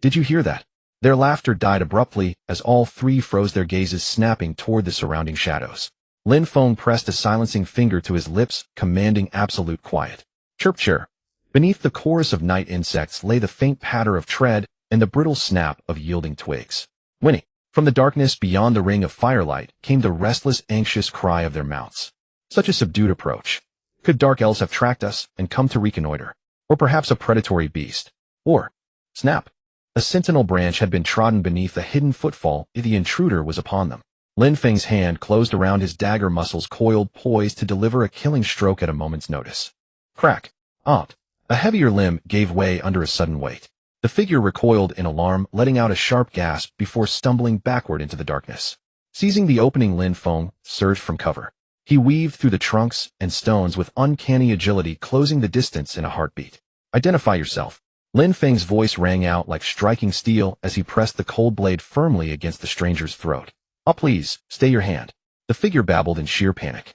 Did you hear that? Their laughter died abruptly as all three froze, their gazes snapping toward the surrounding shadows. Lin Feng pressed a silencing finger to his lips, commanding absolute quiet. Chirp chirp. Beneath the chorus of night insects lay the faint patter of tread and the brittle snap of yielding twigs. Whinny. From the darkness beyond the ring of firelight came the restless, anxious cry of their mounts. Such a subdued approach. Could dark elves have tracked us and come to reconnoiter? Or perhaps a predatory beast? Or, snap! A sentinel branch had been trodden beneath a hidden footfall. The intruder was upon them. Lin Feng's hand closed around his dagger, muscles coiled, poised to deliver a killing stroke at a moment's notice. Crack! Odd! A heavier limb gave way under a sudden weight. The figure recoiled in alarm, letting out a sharp gasp before stumbling backward into the darkness. Seizing the opening, Lin Feng surged from cover. He weaved through the trunks and stones with uncanny agility, closing the distance in a heartbeat. Identify yourself. Lin Feng's voice rang out like striking steel as he pressed the cold blade firmly against the stranger's throat. Please, stay your hand. The figure babbled in sheer panic.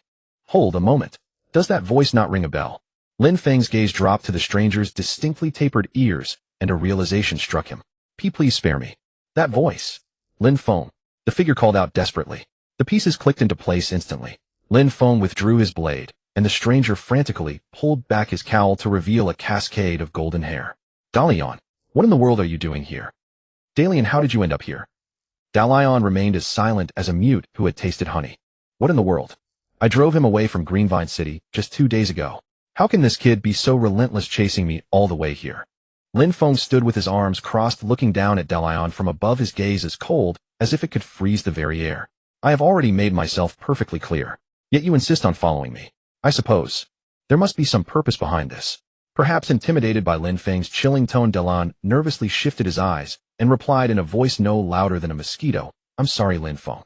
Hold a moment. Does that voice not ring a bell? Lin Feng's gaze dropped to the stranger's distinctly tapered ears, and a realization struck him. Please spare me. That voice. Lin Feng. The figure called out desperately. The pieces clicked into place instantly. Lin Feng withdrew his blade, and the stranger frantically pulled back his cowl to reveal a cascade of golden hair. Dalian, what in the world are you doing here? Dalian, how did you end up here? Dalian remained as silent as a mute who had tasted honey. What in the world? I drove him away from Greenvine City just 2 days ago. How can this kid be so relentless, chasing me all the way here? Lin Feng stood with his arms crossed, looking down at Dalian from above, his gaze as cold as if it could freeze the very air. I have already made myself perfectly clear. Yet you insist on following me. I suppose there must be some purpose behind this. Perhaps intimidated by Lin Feng's chilling tone, Dalian nervously shifted his eyes and replied in a voice no louder than a mosquito. I'm sorry, Lin Feng.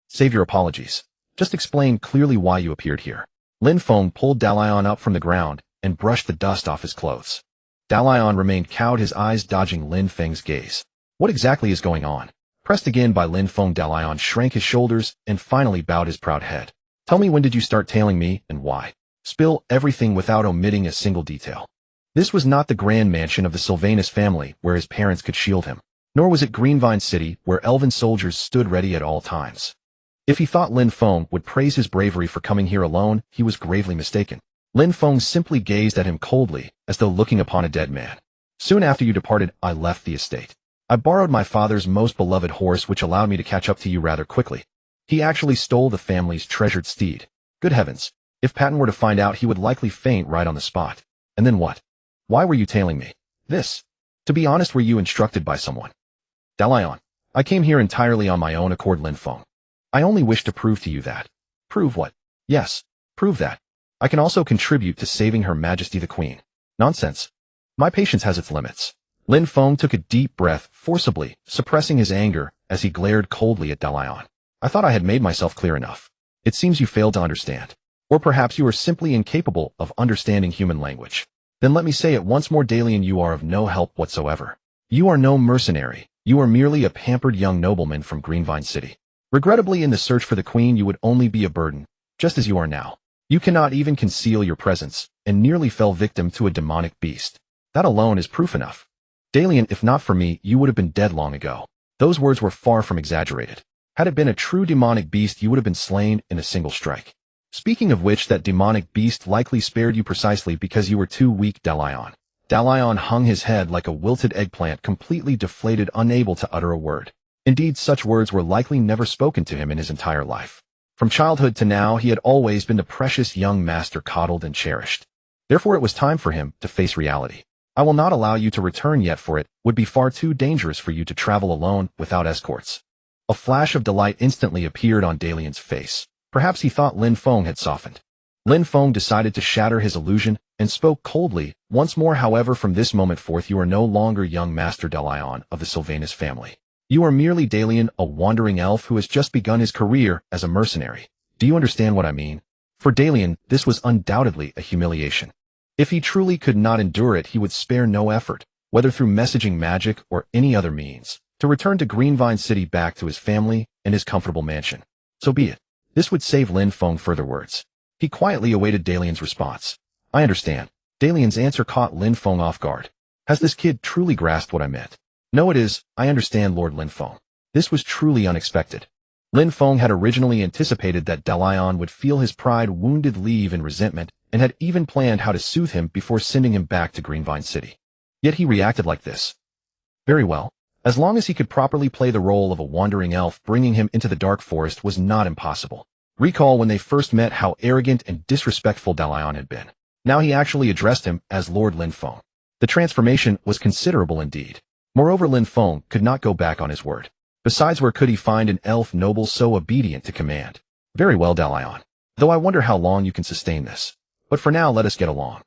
Save your apologies. Just explain clearly why you appeared here. Lin Feng pulled Dalian up from the ground and brushed the dust off his clothes. Dalian remained cowed, his eyes dodging Lin Feng's gaze. What exactly is going on? Pressed again by Lin Feng, Dalian shrank his shoulders and finally bowed his proud head. Tell me, when did you start tailing me, and why? Spill everything without omitting a single detail. This was not the grand mansion of the Sylvanus family where his parents could shield him, nor was it Greenvine City where elven soldiers stood ready at all times. If he thought Lin Feng would praise his bravery for coming here alone, he was gravely mistaken. Lin Feng simply gazed at him coldly, as though looking upon a dead man. Soon after you departed, I left the estate. I borrowed my father's most beloved horse, which allowed me to catch up to you rather quickly. He actually stole the family's treasured steed. Good heavens. If Patton were to find out, he would likely faint right on the spot. And then what? Why were you tailing me? To be honest, were you instructed by someone? Dalian. I came here entirely on my own accord, Lin Feng. I only wish to prove to you that. Prove what? Yes, prove that I can also contribute to saving Her Majesty the Queen. Nonsense. My patience has its limits. Lin Feng took a deep breath, forcibly suppressing his anger as he glared coldly at Dalian. I thought I had made myself clear enough. It seems you failed to understand. Or perhaps you are simply incapable of understanding human language. Then let me say it once more, Dalian, you are of no help whatsoever. You are no mercenary. You are merely a pampered young nobleman from Greenvine City. Regrettably, in the search for the Queen, you would only be a burden, just as you are now. You cannot even conceal your presence, and nearly fell victim to a demonic beast. That alone is proof enough. Dalian, if not for me, you would have been dead long ago. Those words were far from exaggerated. Had it been a true demonic beast, you would have been slain in a single strike. Speaking of which, that demonic beast likely spared you precisely because you were too weak, Dalian. Dalian hung his head like a wilted eggplant, completely deflated, unable to utter a word. Indeed, such words were likely never spoken to him in his entire life. From childhood to now, he had always been the precious young master coddled and cherished. Therefore, it was time for him to face reality. I will not allow you to return yet, for it would be far too dangerous for you to travel alone without escorts. A flash of delight instantly appeared on Dalian's face. Perhaps he thought Lin Feng had softened. Lin Feng decided to shatter his illusion and spoke coldly once more. However, from this moment forth, you are no longer young Master Dalian of the Sylvanus family. You are merely Dalian, a wandering elf who has just begun his career as a mercenary. Do you understand what I mean? For Dalian, this was undoubtedly a humiliation. If he truly could not endure it, he would spare no effort, whether through messaging magic or any other means, to return to Greenvine City back to his family and his comfortable mansion. So be it. This would save Lin Feng further words. He quietly awaited Dalian's response. I understand. Dalian's answer caught Lin Feng off guard. Has this kid truly grasped what I meant? No, it is. I understand, Lord Lin Feng. This was truly unexpected. Lin Feng had originally anticipated that Dalian would feel his pride wounded, leave in resentment, and had even planned how to soothe him before sending him back to Greenvine City. Yet he reacted like this. Very well. As long as he could properly play the role of a wandering elf, bringing him into the dark forest was not impossible. Recall when they first met how arrogant and disrespectful Dalian had been. Now he actually addressed him as Lord Lin Feng. The transformation was considerable indeed. Moreover, Lin Feng could not go back on his word. Besides, where could he find an elf noble so obedient to command? Very well, Dalian. Though I wonder how long you can sustain this. But for now, let us get along.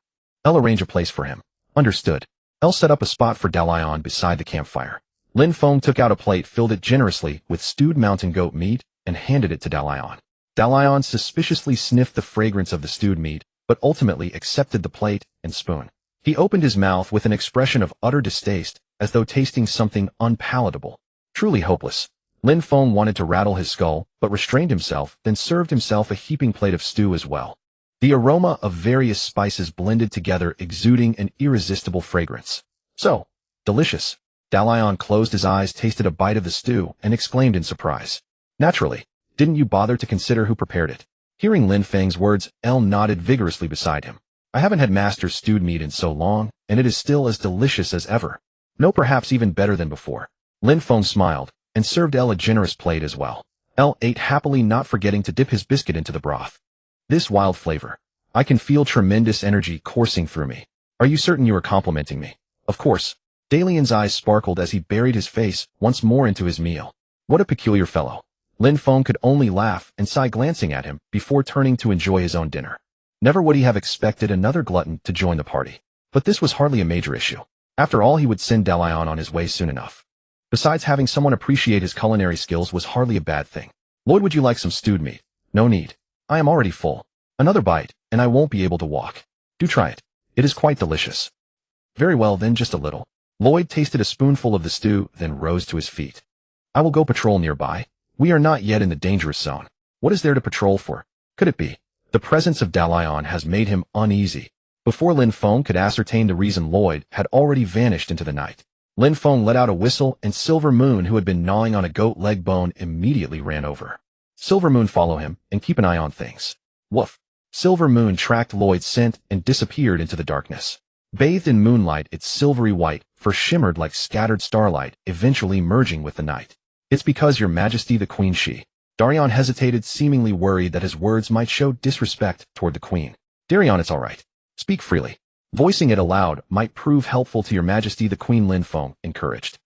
I'll arrange a place for him. Understood. I'll set up a spot for Dalian beside the campfire. Lin Feng took out a plate, filled it generously with stewed mountain goat meat, and handed it to Dalian. Dalian suspiciously sniffed the fragrance of the stewed meat, but ultimately accepted the plate and spoon. He opened his mouth with an expression of utter distaste, as though tasting something unpalatable. Truly hopeless. Lin Feng wanted to rattle his skull, but restrained himself, then served himself a heaping plate of stew as well. The aroma of various spices blended together, exuding an irresistible fragrance. So, delicious. Dalian closed his eyes, tasted a bite of the stew, and exclaimed in surprise. Naturally. Didn't you bother to consider who prepared it? Hearing Lin Feng's words, Elle nodded vigorously beside him. I haven't had master's stewed meat in so long, and it is still as delicious as ever. No, perhaps even better than before. Lin Feng smiled, and served Elle a generous plate as well. Elle ate happily, not forgetting to dip his biscuit into the broth. This wild flavor. I can feel tremendous energy coursing through me. Are you certain you are complimenting me? Of course. Dalian's eyes sparkled as he buried his face once more into his meal. What a peculiar fellow. Lin Feng could only laugh and sigh, glancing at him before turning to enjoy his own dinner. Never would he have expected another glutton to join the party. But this was hardly a major issue. After all, he would send Dalian on his way soon enough. Besides, having someone appreciate his culinary skills was hardly a bad thing. Lloyd, would you like some stewed meat? No need. I am already full. Another bite, and I won't be able to walk. Do try it. It is quite delicious. Very well, then just a little. Lloyd tasted a spoonful of the stew, then rose to his feet. I will go patrol nearby. We are not yet in the dangerous zone. What is there to patrol for? Could it be? The presence of Dalian has made him uneasy. Before Lin Feng could ascertain the reason, Lloyd had already vanished into the night. Lin Feng let out a whistle, and Silver Moon, who had been gnawing on a goat leg bone, immediately ran over. Silver Moon, follow him, and keep an eye on things. Woof. Silver Moon tracked Lloyd's scent and disappeared into the darkness. Bathed in moonlight, its silvery white fur shimmered like scattered starlight, eventually merging with the night. It's because, Your Majesty the Queen, Darian hesitated, seemingly worried that his words might show disrespect toward the Queen. Darian, it's all right. Speak freely. Voicing it aloud might prove helpful to Your Majesty the Queen, Lin Feng encouraged.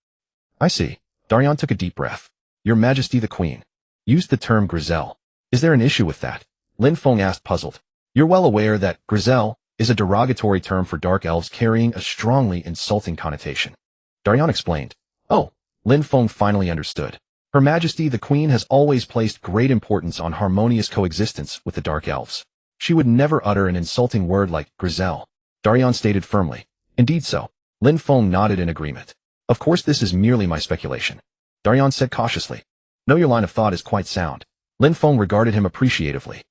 I see. Darian took a deep breath. Your Majesty the Queen used the term Grizel. Is there an issue with that? Lin Feng asked, puzzled. You're well aware that Grizel is a derogatory term for dark elves carrying a strongly insulting connotation. Darian explained. Oh, Lin Feng finally understood. Her Majesty the Queen has always placed great importance on harmonious coexistence with the dark elves. She would never utter an insulting word like Grizel. Darian stated firmly. Indeed so. Lin Feng nodded in agreement. Of course, this is merely my speculation. Darian said cautiously. No, your line of thought is quite sound. Lin Feng regarded him appreciatively.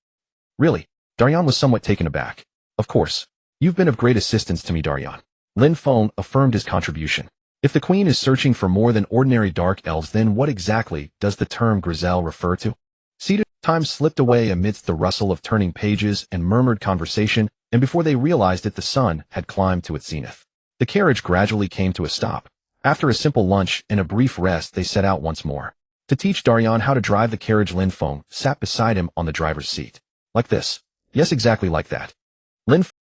Really? Darian was somewhat taken aback. Of course. You've been of great assistance to me, Darian. Lin Feng affirmed his contribution. If the Queen is searching for more than ordinary dark elves, then what exactly does the term Grizel refer to? Seated, time slipped away amidst the rustle of turning pages and murmured conversation, and before they realized it, the sun had climbed to its zenith. The carriage gradually came to a stop. After a simple lunch and a brief rest, they set out once more. To teach Darian how to drive the carriage, Lin Feng sat beside him on the driver's seat. Like this. Yes, exactly like that.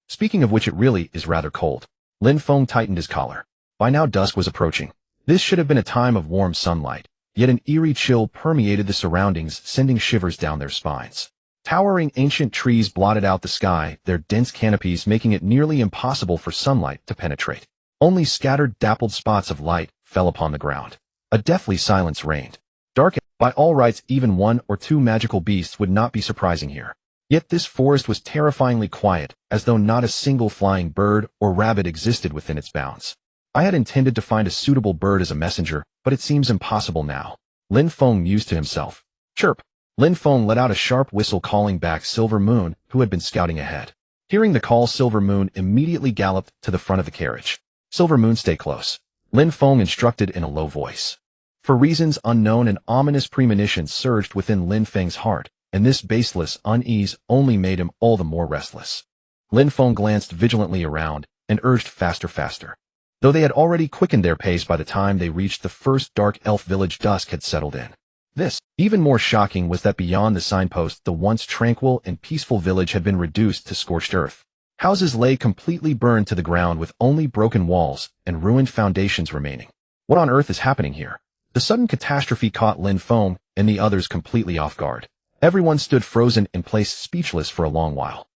Speaking of which, it really is rather cold. Lin Feng tightened his collar. By now dusk was approaching. This should have been a time of warm sunlight, yet an eerie chill permeated the surroundings, sending shivers down their spines. Towering ancient trees blotted out the sky, their dense canopies making it nearly impossible for sunlight to penetrate. Only scattered dappled spots of light fell upon the ground. A deathly silence reigned. Dark, by all rights, even one or two magical beasts would not be surprising here. Yet this forest was terrifyingly quiet, as though not a single flying bird or rabbit existed within its bounds. I had intended to find a suitable bird as a messenger, but it seems impossible now. Lin Feng mused to himself. Chirp! Lin Feng let out a sharp whistle calling back Silver Moon, who had been scouting ahead. Hearing the call, Silver Moon immediately galloped to the front of the carriage. Silver Moon, stay close, Lin Feng instructed in a low voice. For reasons unknown, an ominous premonition surged within Lin Feng's heart, and this baseless unease only made him all the more restless. Lin Feng glanced vigilantly around and urged faster, faster. Though they had already quickened their pace by the time they reached the first dark elf village, dusk had settled in. This, even more shocking, was that beyond the signpost, the once tranquil and peaceful village had been reduced to scorched earth. Houses lay completely burned to the ground with only broken walls and ruined foundations remaining. What on earth is happening here? The sudden catastrophe caught Lin Feng and the others completely off guard. Everyone stood frozen in place, speechless for a long while.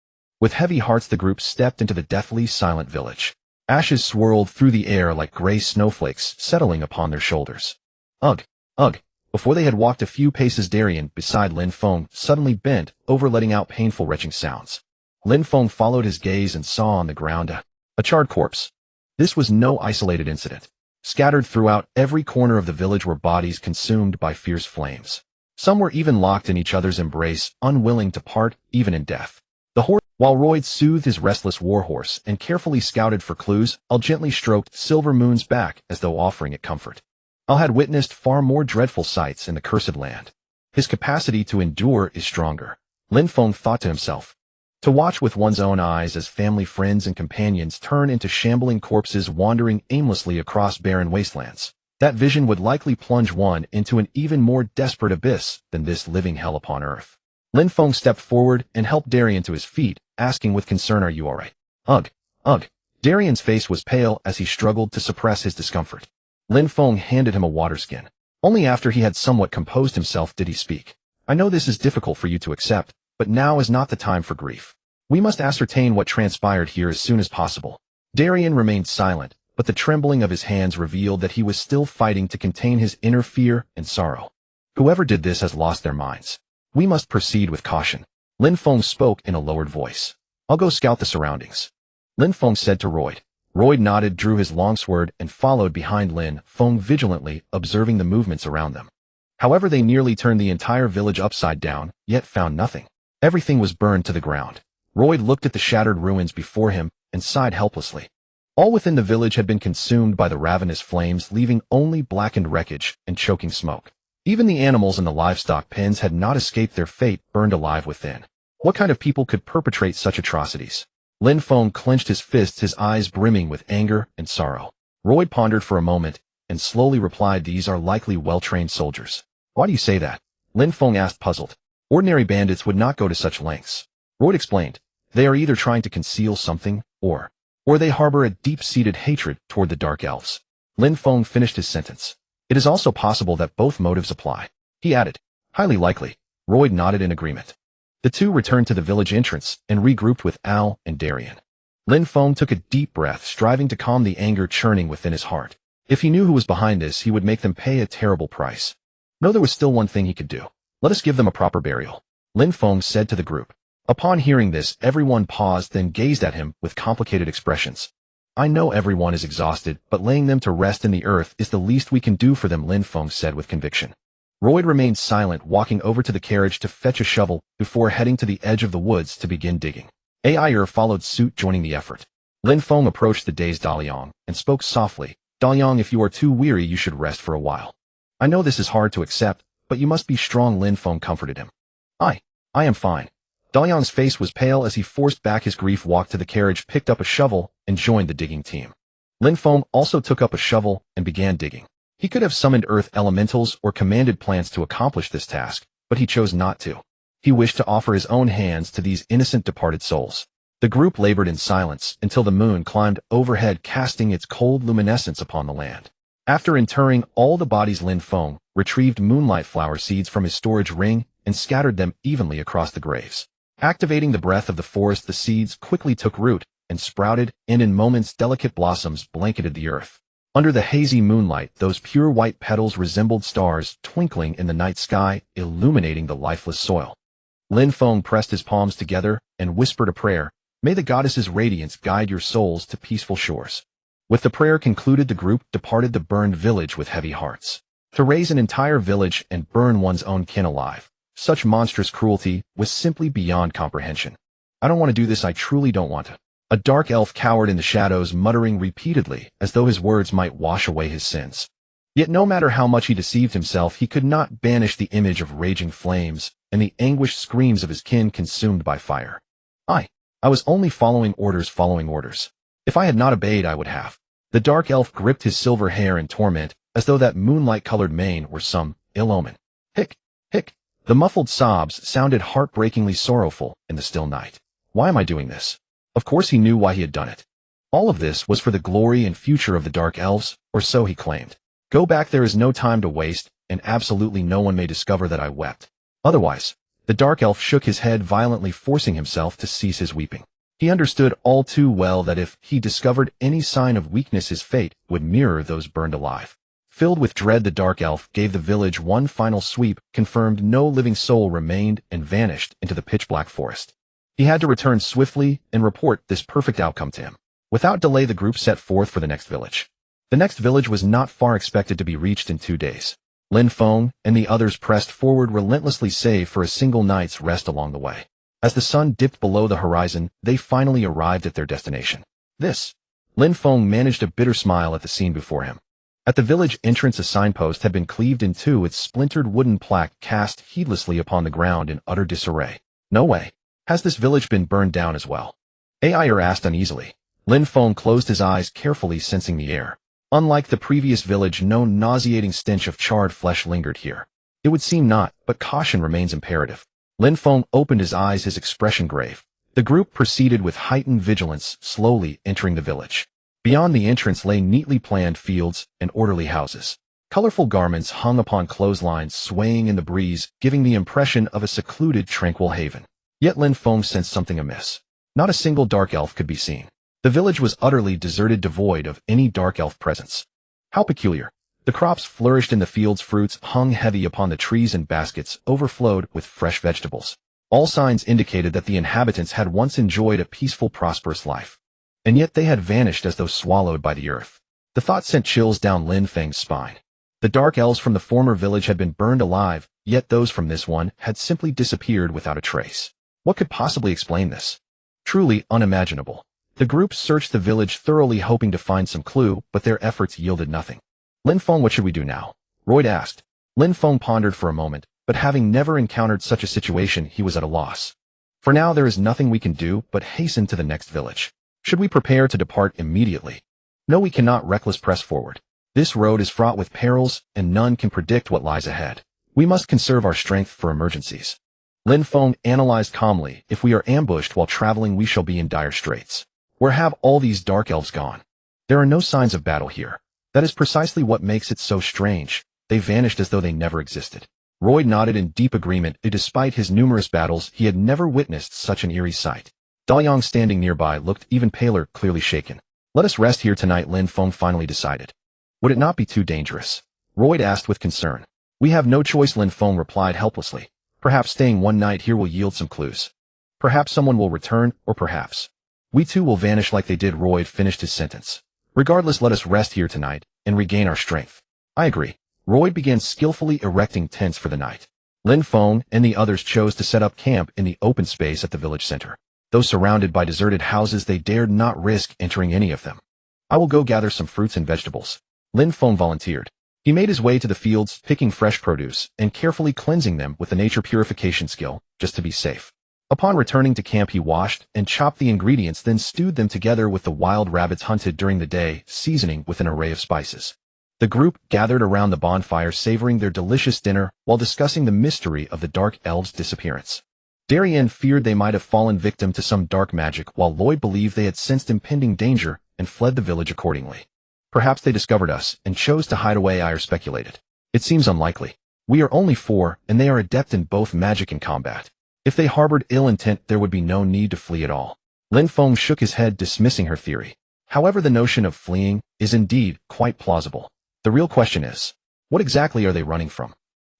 With heavy hearts, the group stepped into the deathly silent village. Ashes swirled through the air like gray snowflakes, settling upon their shoulders. Ugh! Ugh! Before they had walked a few paces, Darien, beside Lin Feng, suddenly bent over, letting out painful retching sounds. Lin Feng followed his gaze and saw on the ground a charred corpse. This was no isolated incident. Scattered throughout every corner of the village were bodies consumed by fierce flames. Some were even locked in each other's embrace, unwilling to part, even in death. While Royd soothed his restless warhorse and carefully scouted for clues, Al gently stroked Silver Moon's back as though offering it comfort. Al had witnessed far more dreadful sights in the cursed land. His capacity to endure is stronger, Lin Feng thought to himself. To watch with one's own eyes as family, friends, and companions turn into shambling corpses wandering aimlessly across barren wastelands. That vision would likely plunge one into an even more desperate abyss than this living hell upon earth. Lin Feng stepped forward and helped Darien to his feet, asking with concern, "Are you all right?" Ugh, ugh. Darien's face was pale as he struggled to suppress his discomfort. Lin Feng handed him a water skin. Only after he had somewhat composed himself did he speak. "I know this is difficult for you to accept, but now is not the time for grief. We must ascertain what transpired here as soon as possible." Darien remained silent, but the trembling of his hands revealed that he was still fighting to contain his inner fear and sorrow. "Whoever did this has lost their minds. We must proceed with caution." Lin Feng spoke in a lowered voice. "I'll go scout the surroundings," Lin Feng said to Royd. Royd nodded, drew his longsword, and followed behind Lin Feng, vigilantly observing the movements around them. However, they nearly turned the entire village upside down, yet found nothing. Everything was burned to the ground. Royd looked at the shattered ruins before him and sighed helplessly. All within the village had been consumed by the ravenous flames, leaving only blackened wreckage and choking smoke. Even the animals in the livestock pens had not escaped their fate, burned alive within. What kind of people could perpetrate such atrocities? Lin Feng clenched his fists, his eyes brimming with anger and sorrow. Royd pondered for a moment and slowly replied, "These are likely well-trained soldiers." "Why do you say that?" Lin Feng asked, puzzled. "Ordinary bandits would not go to such lengths." Royd explained. "They are either trying to conceal something, or they harbor a deep-seated hatred toward the Dark Elves." Lin Feng finished his sentence. "It is also possible that both motives apply," he added. "Highly likely." Royd nodded in agreement. The two returned to the village entrance and regrouped with Al and Darien. Lin Feng took a deep breath, striving to calm the anger churning within his heart. If he knew who was behind this, he would make them pay a terrible price. No, there was still one thing he could do. "Let us give them a proper burial," Lin Feng said to the group. Upon hearing this, everyone paused, then gazed at him with complicated expressions. "I know everyone is exhausted, but laying them to rest in the earth is the least we can do for them," Lin Feng said with conviction. Royd remained silent, walking over to the carriage to fetch a shovel before heading to the edge of the woods to begin digging. Ayer followed suit, joining the effort. Lin Feng approached the dazed Daliang and spoke softly. "Daliang, if you are too weary, you should rest for a while. I know this is hard to accept, but you must be strong," Lin Feng comforted him. I am fine." Daliang's face was pale as he forced back his grief, walked to the carriage, picked up a shovel, and joined the digging team. Lin Feng also took up a shovel and began digging. He could have summoned earth elementals or commanded plants to accomplish this task, but he chose not to. He wished to offer his own hands to these innocent departed souls. The group labored in silence until the moon climbed overhead, casting its cold luminescence upon the land. After interring all the bodies, Lin Feng retrieved moonlight flower seeds from his storage ring and scattered them evenly across the graves. Activating the breath of the forest, the seeds quickly took root and sprouted, and in moments delicate blossoms blanketed the earth. Under the hazy moonlight, those pure white petals resembled stars twinkling in the night sky, illuminating the lifeless soil. Lin Feng pressed his palms together and whispered a prayer. May the goddess's radiance guide your souls to peaceful shores. With the prayer concluded, the group departed the burned village with heavy hearts. To raise an entire village and burn one's own kin alive, such monstrous cruelty was simply beyond comprehension. I don't want to do this, I truly don't want to. A dark elf cowered in the shadows, muttering repeatedly, as though his words might wash away his sins. Yet no matter how much he deceived himself, he could not banish the image of raging flames and the anguished screams of his kin consumed by fire. I was only following orders. If I had not obeyed, I would have. The dark elf gripped his silver hair in torment, as though that moonlight-colored mane were some ill omen. Hic, hic. The muffled sobs sounded heartbreakingly sorrowful in the still night. Why am I doing this? Of course he knew why he had done it. All of this was for the glory and future of the Dark Elves, or so he claimed. Go back, there is no time to waste, and absolutely no one may discover that I wept. Otherwise, the Dark Elf shook his head violently, forcing himself to cease his weeping. He understood all too well that if he discovered any sign of weakness, his fate would mirror those burned alive. Filled with dread, the Dark Elf gave the village one final sweep, confirmed no living soul remained, and vanished into the pitch-black forest. He had to return swiftly and report this perfect outcome to him. Without delay, the group set forth for the next village. The next village was not far, expected to be reached in 2 days. Lin Feng and the others pressed forward relentlessly, save for a single night's rest along the way. As the sun dipped below the horizon, they finally arrived at their destination. Lin Feng managed a bitter smile at the scene before him. At the village entrance, a signpost had been cleaved in two, its splintered wooden plaque cast heedlessly upon the ground in utter disarray. No way. Has this village been burned down as well? Ayer asked uneasily. Lin Feng closed his eyes carefully, sensing the air. Unlike the previous village, no nauseating stench of charred flesh lingered here. It would seem not, but caution remains imperative. Lin Feng opened his eyes, his expression grave. The group proceeded with heightened vigilance, slowly entering the village. Beyond the entrance lay neatly planned fields and orderly houses. Colorful garments hung upon clotheslines, swaying in the breeze, giving the impression of a secluded, tranquil haven. Yet Lin Feng sensed something amiss. Not a single dark elf could be seen. The village was utterly deserted, devoid of any dark elf presence. How peculiar. The crops flourished in the fields, fruits hung heavy upon the trees, and baskets overflowed with fresh vegetables. All signs indicated that the inhabitants had once enjoyed a peaceful, prosperous life. And yet they had vanished as though swallowed by the earth. The thought sent chills down Lin Feng's spine. The dark elves from the former village had been burned alive, yet those from this one had simply disappeared without a trace. What could possibly explain this? Truly unimaginable. The group searched the village thoroughly, hoping to find some clue, but their efforts yielded nothing. Lin Feng, what should we do now? Royd asked. Lin Feng pondered for a moment, but having never encountered such a situation, he was at a loss. For now, there is nothing we can do but hasten to the next village. Should we prepare to depart immediately? No, we cannot reckless press forward. This road is fraught with perils, and none can predict what lies ahead. We must conserve our strength for emergencies. Lin Feng analyzed calmly. If we are ambushed while traveling, we shall be in dire straits. Where have all these dark elves gone? There are no signs of battle here. That is precisely what makes it so strange. They vanished as though they never existed. Royd nodded in deep agreement. Despite his numerous battles, he had never witnessed such an eerie sight. Dayang, standing nearby, looked even paler, clearly shaken. Let us rest here tonight, Lin Feng finally decided. Would it not be too dangerous? Royd asked with concern. We have no choice, Lin Feng replied helplessly. Perhaps staying one night here will yield some clues. Perhaps someone will return, or perhaps we too will vanish like they did. Royd finished his sentence. Regardless, let us rest here tonight and regain our strength. I agree. Royd began skillfully erecting tents for the night. Lin Feng and the others chose to set up camp in the open space at the village center. Though surrounded by deserted houses, they dared not risk entering any of them. I will go gather some fruits and vegetables. Lin Feng volunteered. He made his way to the fields, picking fresh produce and carefully cleansing them with the nature purification skill, just to be safe. Upon returning to camp, he washed and chopped the ingredients, then stewed them together with the wild rabbits hunted during the day, seasoning with an array of spices. The group gathered around the bonfire, savoring their delicious dinner while discussing the mystery of the dark elves' disappearance. Darien feared they might have fallen victim to some dark magic, while Lloyd believed they had sensed impending danger and fled the village accordingly. Perhaps they discovered us and chose to hide away, Ayer speculated. It seems unlikely. We are only 4, and they are adept in both magic and combat. If they harbored ill intent, there would be no need to flee at all. Lin Feng shook his head, dismissing her theory. However, the notion of fleeing is indeed quite plausible. The real question is, what exactly are they running from?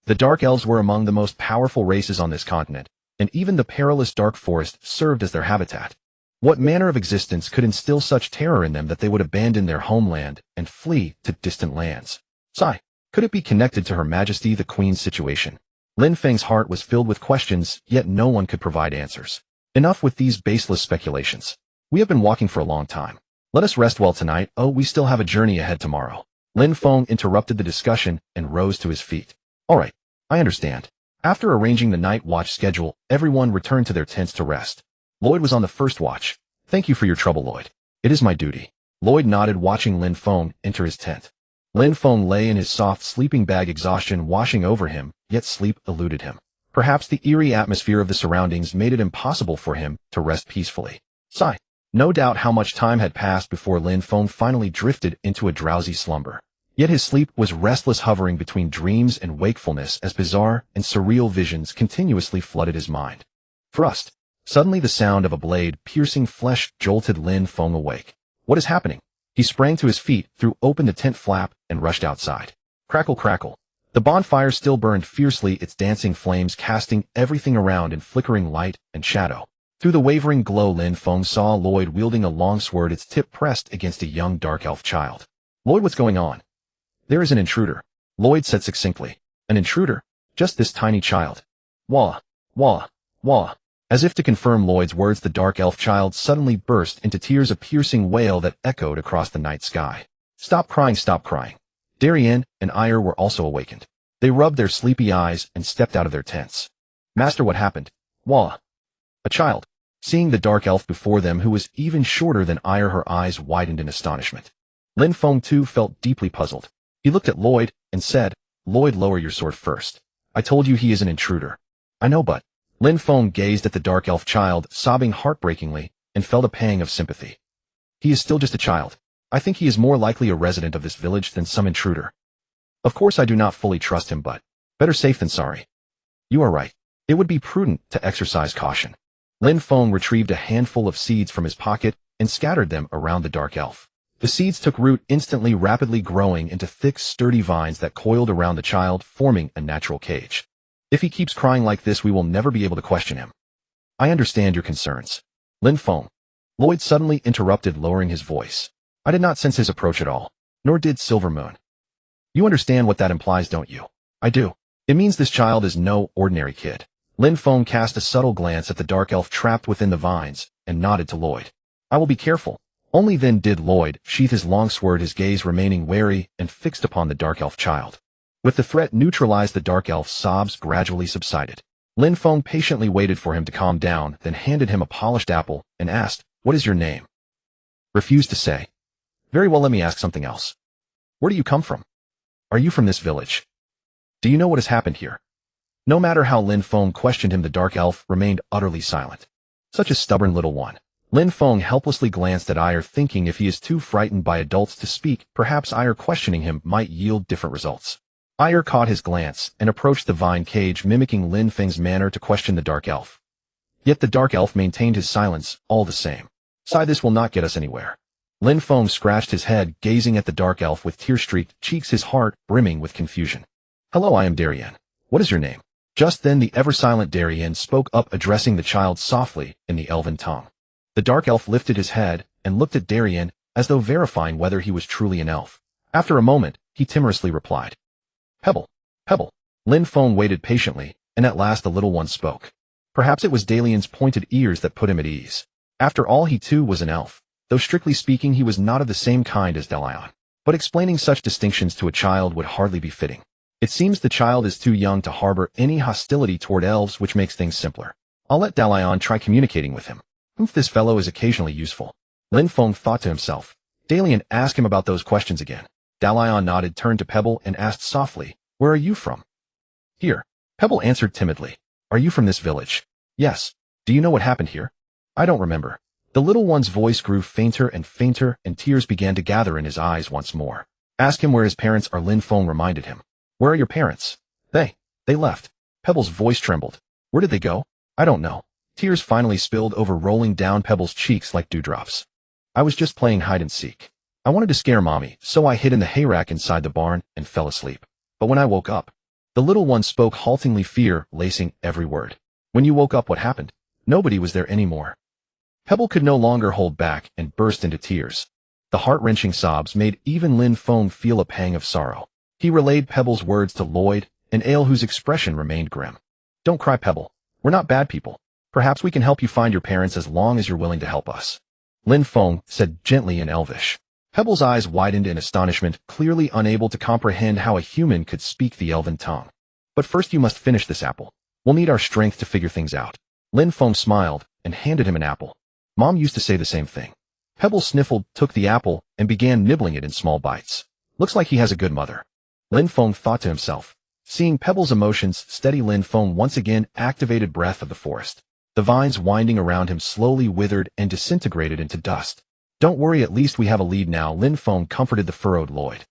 The Dark Elves were among the most powerful races on this continent, and even the perilous dark forest served as their habitat. What manner of existence could instill such terror in them that they would abandon their homeland and flee to distant lands? Sigh, could it be connected to Her Majesty the Queen's situation? Lin Feng's heart was filled with questions, yet no one could provide answers. Enough with these baseless speculations. We have been walking for a long time. Let us rest well tonight. Oh, we still have a journey ahead tomorrow. Lin Feng interrupted the discussion and rose to his feet. All right, I understand. After arranging the night watch schedule, everyone returned to their tents to rest. Lloyd was on the first watch. Thank you for your trouble, Lloyd. It is my duty. Lloyd nodded, watching Lin Feng enter his tent. Lin Feng lay in his soft sleeping bag, exhaustion washing over him, yet sleep eluded him. Perhaps the eerie atmosphere of the surroundings made it impossible for him to rest peacefully. Sigh. No doubt how much time had passed before Lin Feng finally drifted into a drowsy slumber. Yet his sleep was restless, hovering between dreams and wakefulness as bizarre and surreal visions continuously flooded his mind. Thrust. Suddenly the sound of a blade piercing flesh jolted Lin Feng awake. What is happening? He sprang to his feet, threw open the tent flap, and rushed outside. Crackle, crackle. The bonfire still burned fiercely, its dancing flames casting everything around in flickering light and shadow. Through the wavering glow, Lin Feng saw Lloyd wielding a long sword, its tip pressed against a young dark elf child. Lloyd, what's going on? There is an intruder, Lloyd said succinctly. An intruder? Just this tiny child. Wah, wah, wah. As if to confirm Lloyd's words, the dark elf child suddenly burst into tears, a piercing wail that echoed across the night sky. Stop crying, stop crying. Darien and Ire were also awakened. They rubbed their sleepy eyes and stepped out of their tents. Master, what happened? Wah. A child. Seeing the dark elf before them, who was even shorter than Ire, her eyes widened in astonishment. Lin Feng too felt deeply puzzled. He looked at Lloyd and said, Lloyd, lower your sword first. I told you he is an intruder. I know, but... Lin Feng gazed at the dark elf child, sobbing heartbreakingly, and felt a pang of sympathy. He is still just a child. I think he is more likely a resident of this village than some intruder. Of course I do not fully trust him, but better safe than sorry. You are right. It would be prudent to exercise caution. Lin Feng retrieved a handful of seeds from his pocket and scattered them around the dark elf. The seeds took root instantly, rapidly growing into thick, sturdy vines that coiled around the child, forming a natural cage. If he keeps crying like this, we will never be able to question him. I understand your concerns. Lin Feng. Lloyd suddenly interrupted, lowering his voice. I did not sense his approach at all, nor did Silver Moon. You understand what that implies, don't you? I do. It means this child is no ordinary kid. Lin Feng cast a subtle glance at the dark elf trapped within the vines and nodded to Lloyd. I will be careful. Only then did Lloyd sheath his long sword, his gaze remaining wary and fixed upon the dark elf child. With the threat neutralized, the dark elf's sobs gradually subsided. Lin Feng patiently waited for him to calm down, then handed him a polished apple and asked, What is your name? Refused to say. Very well, let me ask something else. Where do you come from? Are you from this village? Do you know what has happened here? No matter how Lin Feng questioned him, the dark elf remained utterly silent. Such a stubborn little one. Lin Feng helplessly glanced at Ire, thinking if he is too frightened by adults to speak, perhaps Ire questioning him might yield different results. Ire caught his glance and approached the vine cage, mimicking Lin Feng's manner to question the dark elf. Yet the dark elf maintained his silence all the same. Sigh, this will not get us anywhere. Lin Feng scratched his head, gazing at the dark elf with tear-streaked cheeks, his heart brimming with confusion. Hello, I am Darien. What is your name? Just then the ever-silent Darien spoke up, addressing the child softly in the elven tongue. The dark elf lifted his head and looked at Darien as though verifying whether he was truly an elf. After a moment, he timorously replied. Pebble. Pebble. Lin Feng waited patiently, and at last the little one spoke. Perhaps it was Dalian's pointed ears that put him at ease. After all, he too was an elf, though strictly speaking he was not of the same kind as Dalian. But explaining such distinctions to a child would hardly be fitting. It seems the child is too young to harbor any hostility toward elves, which makes things simpler. I'll let Dalian try communicating with him. If this fellow is occasionally useful. Lin Feng thought to himself. Dalian, ask him about those questions again. Dalian nodded, turned to Pebble, and asked softly, Where are you from? Here. Pebble answered timidly. Are you from this village? Yes. Do you know what happened here? I don't remember. The little one's voice grew fainter, and tears began to gather in his eyes once more. Ask him where his parents are, Lin Feng reminded him. Where are your parents? They left. Pebble's voice trembled. Where did they go? I don't know. Tears finally spilled over, rolling down Pebble's cheeks like dewdrops. I was just playing hide and seek. I wanted to scare Mommy, so I hid in the hayrack inside the barn and fell asleep. But when I woke up, the little one spoke haltingly, fear lacing every word. When you woke up, what happened? Nobody was there anymore. Pebble could no longer hold back and burst into tears. The heart-wrenching sobs made even Lin Feng feel a pang of sorrow. He relayed Pebble's words to Lloyd and Ale, whose expression remained grim. Don't cry, Pebble. We're not bad people. Perhaps we can help you find your parents as long as you're willing to help us. Lin Feng said gently in Elvish. Pebble's eyes widened in astonishment, clearly unable to comprehend how a human could speak the elven tongue. But first you must finish this apple. We'll need our strength to figure things out. Lin Feng smiled and handed him an apple. Mom used to say the same thing. Pebble sniffled, took the apple, and began nibbling it in small bites. Looks like he has a good mother. Lin Feng thought to himself. Seeing Pebble's emotions steady, Lin Feng once again activated Breath of the Forest. The vines winding around him slowly withered and disintegrated into dust. Don't worry, at least we have a lead now, Lin Feng comforted the furrowed Lloyd.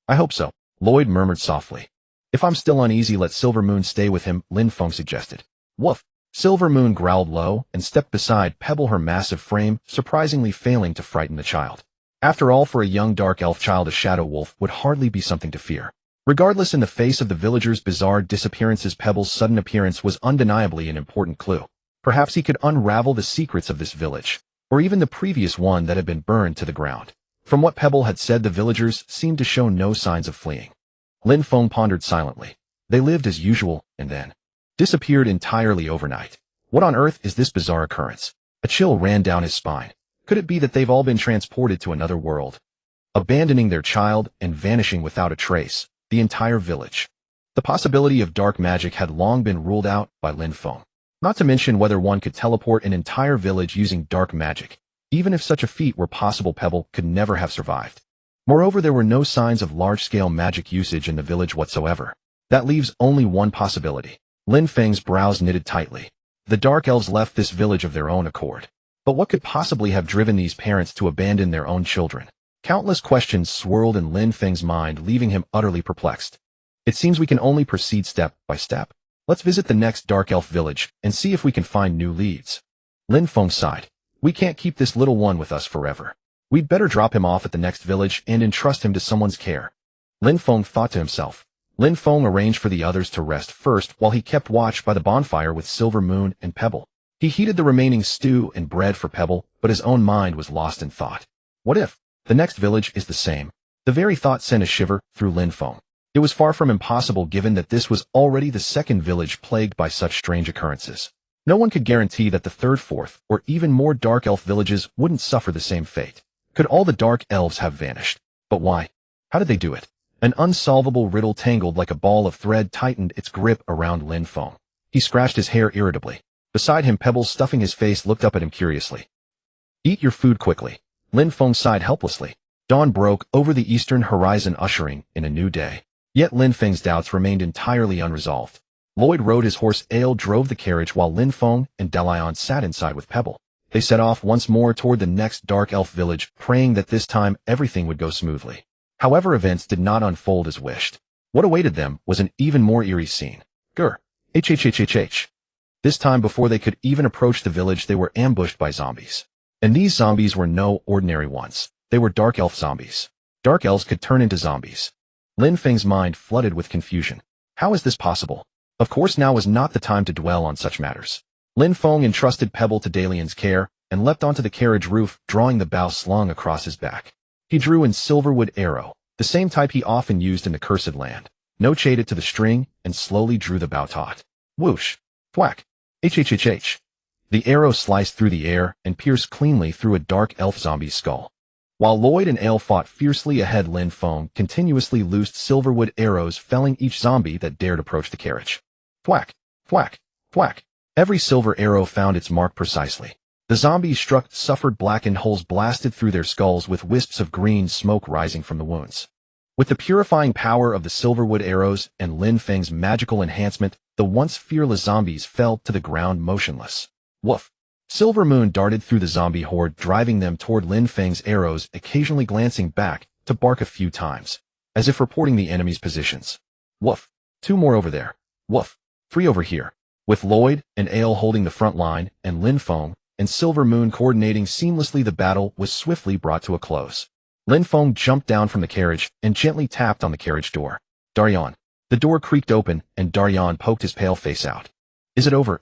I hope so, Lloyd murmured softly. If I'm still uneasy, let Silver Moon stay with him, Lin Feng suggested. Woof. Silver Moon growled low and stepped beside Pebble, her massive frame surprisingly failing to frighten the child. After all, for a young dark elf child, a shadow wolf would hardly be something to fear. Regardless, in the face of the villagers' bizarre disappearances, Pebble's sudden appearance was undeniably an important clue. Perhaps he could unravel the secrets of this village, or even the previous one that had been burned to the ground. From what Pebble had said, the villagers seemed to show no signs of fleeing. Lin Feng pondered silently. They lived as usual, and then disappeared entirely overnight. What on earth is this bizarre occurrence? A chill ran down his spine. Could it be that they've all been transported to another world, abandoning their child and vanishing without a trace, the entire village? The possibility of dark magic had long been ruled out by Lin Feng. Not to mention whether one could teleport an entire village using dark magic. Even if such a feat were possible, Pebble could never have survived. Moreover, there were no signs of large-scale magic usage in the village whatsoever. That leaves only one possibility. Lin Feng's brows knitted tightly. The Dark Elves left this village of their own accord. But what could possibly have driven these parents to abandon their own children? Countless questions swirled in Lin Feng's mind, leaving him utterly perplexed. It seems we can only proceed step by step. Let's visit the next Dark Elf village and see if we can find new leads. Lin Feng sighed. We can't keep this little one with us forever. We'd better drop him off at the next village and entrust him to someone's care. Lin Feng thought to himself. Lin Feng arranged for the others to rest first while he kept watch by the bonfire with Silver Moon and Pebble. He heated the remaining stew and bread for Pebble, but his own mind was lost in thought. What if the next village is the same? The very thought sent a shiver through Lin Feng. It was far from impossible, given that this was already the second village plagued by such strange occurrences. No one could guarantee that the third, fourth, or even more Dark Elf villages wouldn't suffer the same fate. Could all the Dark Elves have vanished? But why? How did they do it? An unsolvable riddle tangled like a ball of thread tightened its grip around Lin Feng. He scratched his hair irritably. Beside him, Pebble, stuffing his face, looked up at him curiously. Eat your food quickly. Lin Feng sighed helplessly. Dawn broke over the eastern horizon, ushering in a new day. Yet Lin Feng's doubts remained entirely unresolved. Lloyd rode his horse, Ale drove the carriage, while Lin Feng and Delion sat inside with Pebble. They set off once more toward the next Dark Elf village, praying that this time everything would go smoothly. However, events did not unfold as wished. What awaited them was an even more eerie scene. Grr. HHHHH. This time, before they could even approach the village, they were ambushed by zombies. And these zombies were no ordinary ones. They were Dark Elf zombies. Dark Elves could turn into zombies. Lin Feng's mind flooded with confusion. How is this possible? Of course, now was not the time to dwell on such matters. Lin Feng entrusted Pebble to Dalion's care and leapt onto the carriage roof, drawing the bow slung across his back. He drew in Silverwood arrow, the same type he often used in the Cursed Land. Notched it to the string and slowly drew the bow taut. Whoosh! Thwack! HHHH! The arrow sliced through the air and pierced cleanly through a Dark Elf zombie's skull. While Lloyd and Ale fought fiercely ahead, Lin Feng continuously loosed Silverwood arrows, felling each zombie that dared approach the carriage. Thwack! Thwack! Thwack! Every silver arrow found its mark precisely. The zombies struck, suffered, blackened holes blasted through their skulls with wisps of green smoke rising from the wounds. With the purifying power of the Silverwood arrows and Lin Feng's magical enhancement, the once fearless zombies fell to the ground motionless. Woof! Silver Moon darted through the zombie horde, driving them toward Lin Feng's arrows, occasionally glancing back to bark a few times, as if reporting the enemy's positions. Woof! 2 more over there. Woof! 3 over here. With Lloyd and Ale holding the front line and Lin Feng and Silver Moon coordinating seamlessly. The battle was swiftly brought to a close. Lin Feng jumped down from the carriage and gently tapped on the carriage door. Daryan. The door creaked open, and Daryan poked his pale face out. Is it over?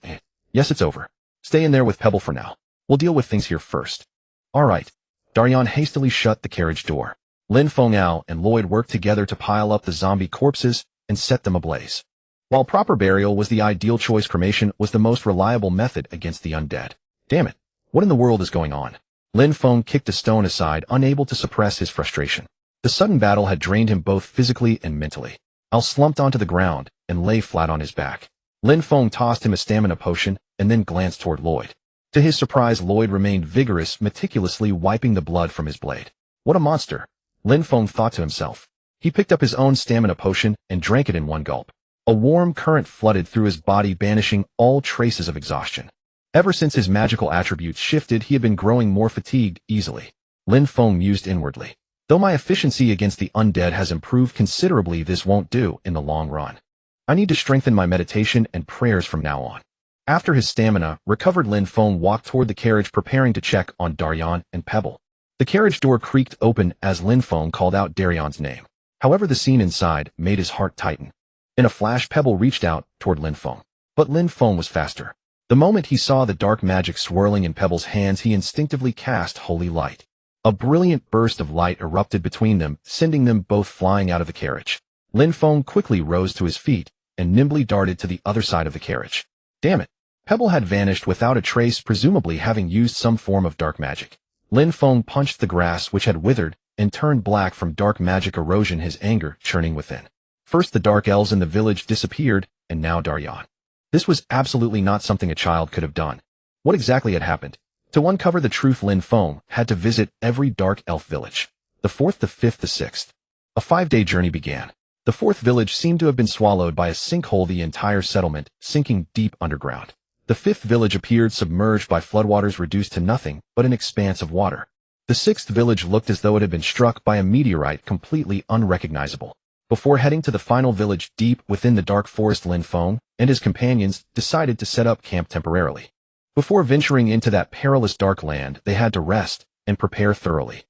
Yes, it's over. Stay in there with Pebble for now. We'll deal with things here first. All right. Daryan hastily shut the carriage door. Lin Feng and Lloyd worked together to pile up the zombie corpses and set them ablaze. While proper burial was the ideal choice, cremation was the most reliable method against the undead. Damn it. What in the world is going on? Lin Feng kicked a stone aside, unable to suppress his frustration. The sudden battle had drained him both physically and mentally. Al slumped onto the ground and lay flat on his back. Lin Feng tossed him a stamina potion and then glanced toward Lloyd. To his surprise, Lloyd remained vigorous, meticulously wiping the blood from his blade. What a monster, Lin Feng thought to himself. He picked up his own stamina potion and drank it in one gulp. A warm current flooded through his body, banishing all traces of exhaustion. Ever since his magical attributes shifted, he had been growing more fatigued easily. Lin Feng mused inwardly. Though my efficiency against the undead has improved considerably, this won't do in the long run. I need to strengthen my meditation and prayers from now on. After his stamina recovered, Lin Feng walked toward the carriage, preparing to check on Daryan and Pebble. The carriage door creaked open as Lin Feng called out Daryan's name. However, the scene inside made his heart tighten. In a flash, Pebble reached out toward Lin Feng. But Lin Feng was faster. The moment he saw the dark magic swirling in Pebble's hands, he instinctively cast Holy Light. A brilliant burst of light erupted between them, sending them both flying out of the carriage. Lin Feng quickly rose to his feet and nimbly darted to the other side of the carriage. Damn it! Pebble had vanished without a trace, presumably having used some form of dark magic. Lin Feng punched the grass, which had withered and turned black from dark magic erosion, his anger churning within. First the dark elves in the village disappeared, and now Daryan. This was absolutely not something a child could have done. What exactly had happened? To uncover the truth, Lin Feng had to visit every dark elf village. The 4th, the 5th, the 6th. A 5-day journey began. The 4th village seemed to have been swallowed by a sinkhole, the entire settlement sinking deep underground. The 5th village appeared submerged by floodwaters, reduced to nothing but an expanse of water. The 6th village looked as though it had been struck by a meteorite, completely unrecognizable. Before heading to the final village deep within the dark forest, Lin Feng and his companions decided to set up camp temporarily. Before venturing into that perilous dark land, they had to rest and prepare thoroughly.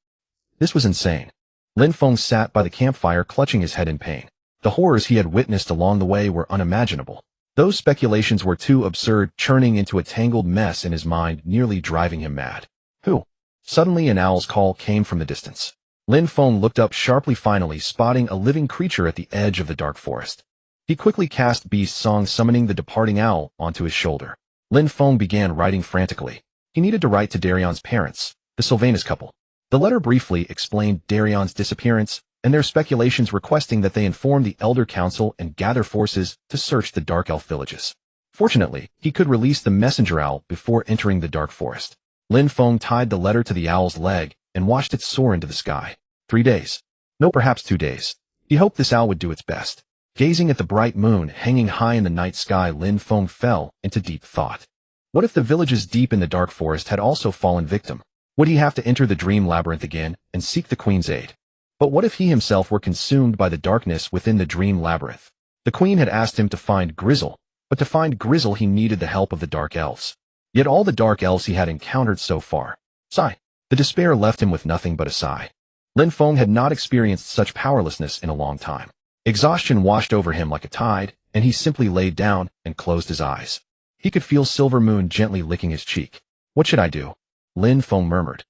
This was insane. Lin Feng sat by the campfire, clutching his head in pain. The horrors he had witnessed along the way were unimaginable. Those speculations were too absurd, churning into a tangled mess in his mind, nearly driving him mad. Who? Suddenly an owl's call came from the distance. Lin Feng looked up sharply, finally spotting a living creature at the edge of the dark forest. He quickly cast Beast Song, summoning the departing owl onto his shoulder. Lin Feng began writing frantically. He needed to write to Daryan's parents, the Sylvanus couple. The letter briefly explained Daryan's disappearance and their speculations, requesting that they inform the Elder Council and gather forces to search the dark elf villages. Fortunately, he could release the messenger owl before entering the dark forest. Lin Feng tied the letter to the owl's leg and watched it soar into the sky. 3 days. No, perhaps 2 days. He hoped this owl would do its best. Gazing at the bright moon hanging high in the night sky, Lin Feng fell into deep thought. What if the villages deep in the dark forest had also fallen victim? Would he have to enter the dream labyrinth again and seek the Queen's aid? But what if he himself were consumed by the darkness within the dream labyrinth? The Queen had asked him to find Grizzle, but to find Grizzle he needed the help of the dark elves. Yet all the dark elves he had encountered so far. Sigh. The despair left him with nothing but a sigh. Lin Feng had not experienced such powerlessness in a long time. Exhaustion washed over him like a tide, and he simply laid down and closed his eyes. He could feel Silver Moon gently licking his cheek. What should I do? Lin Feng murmured.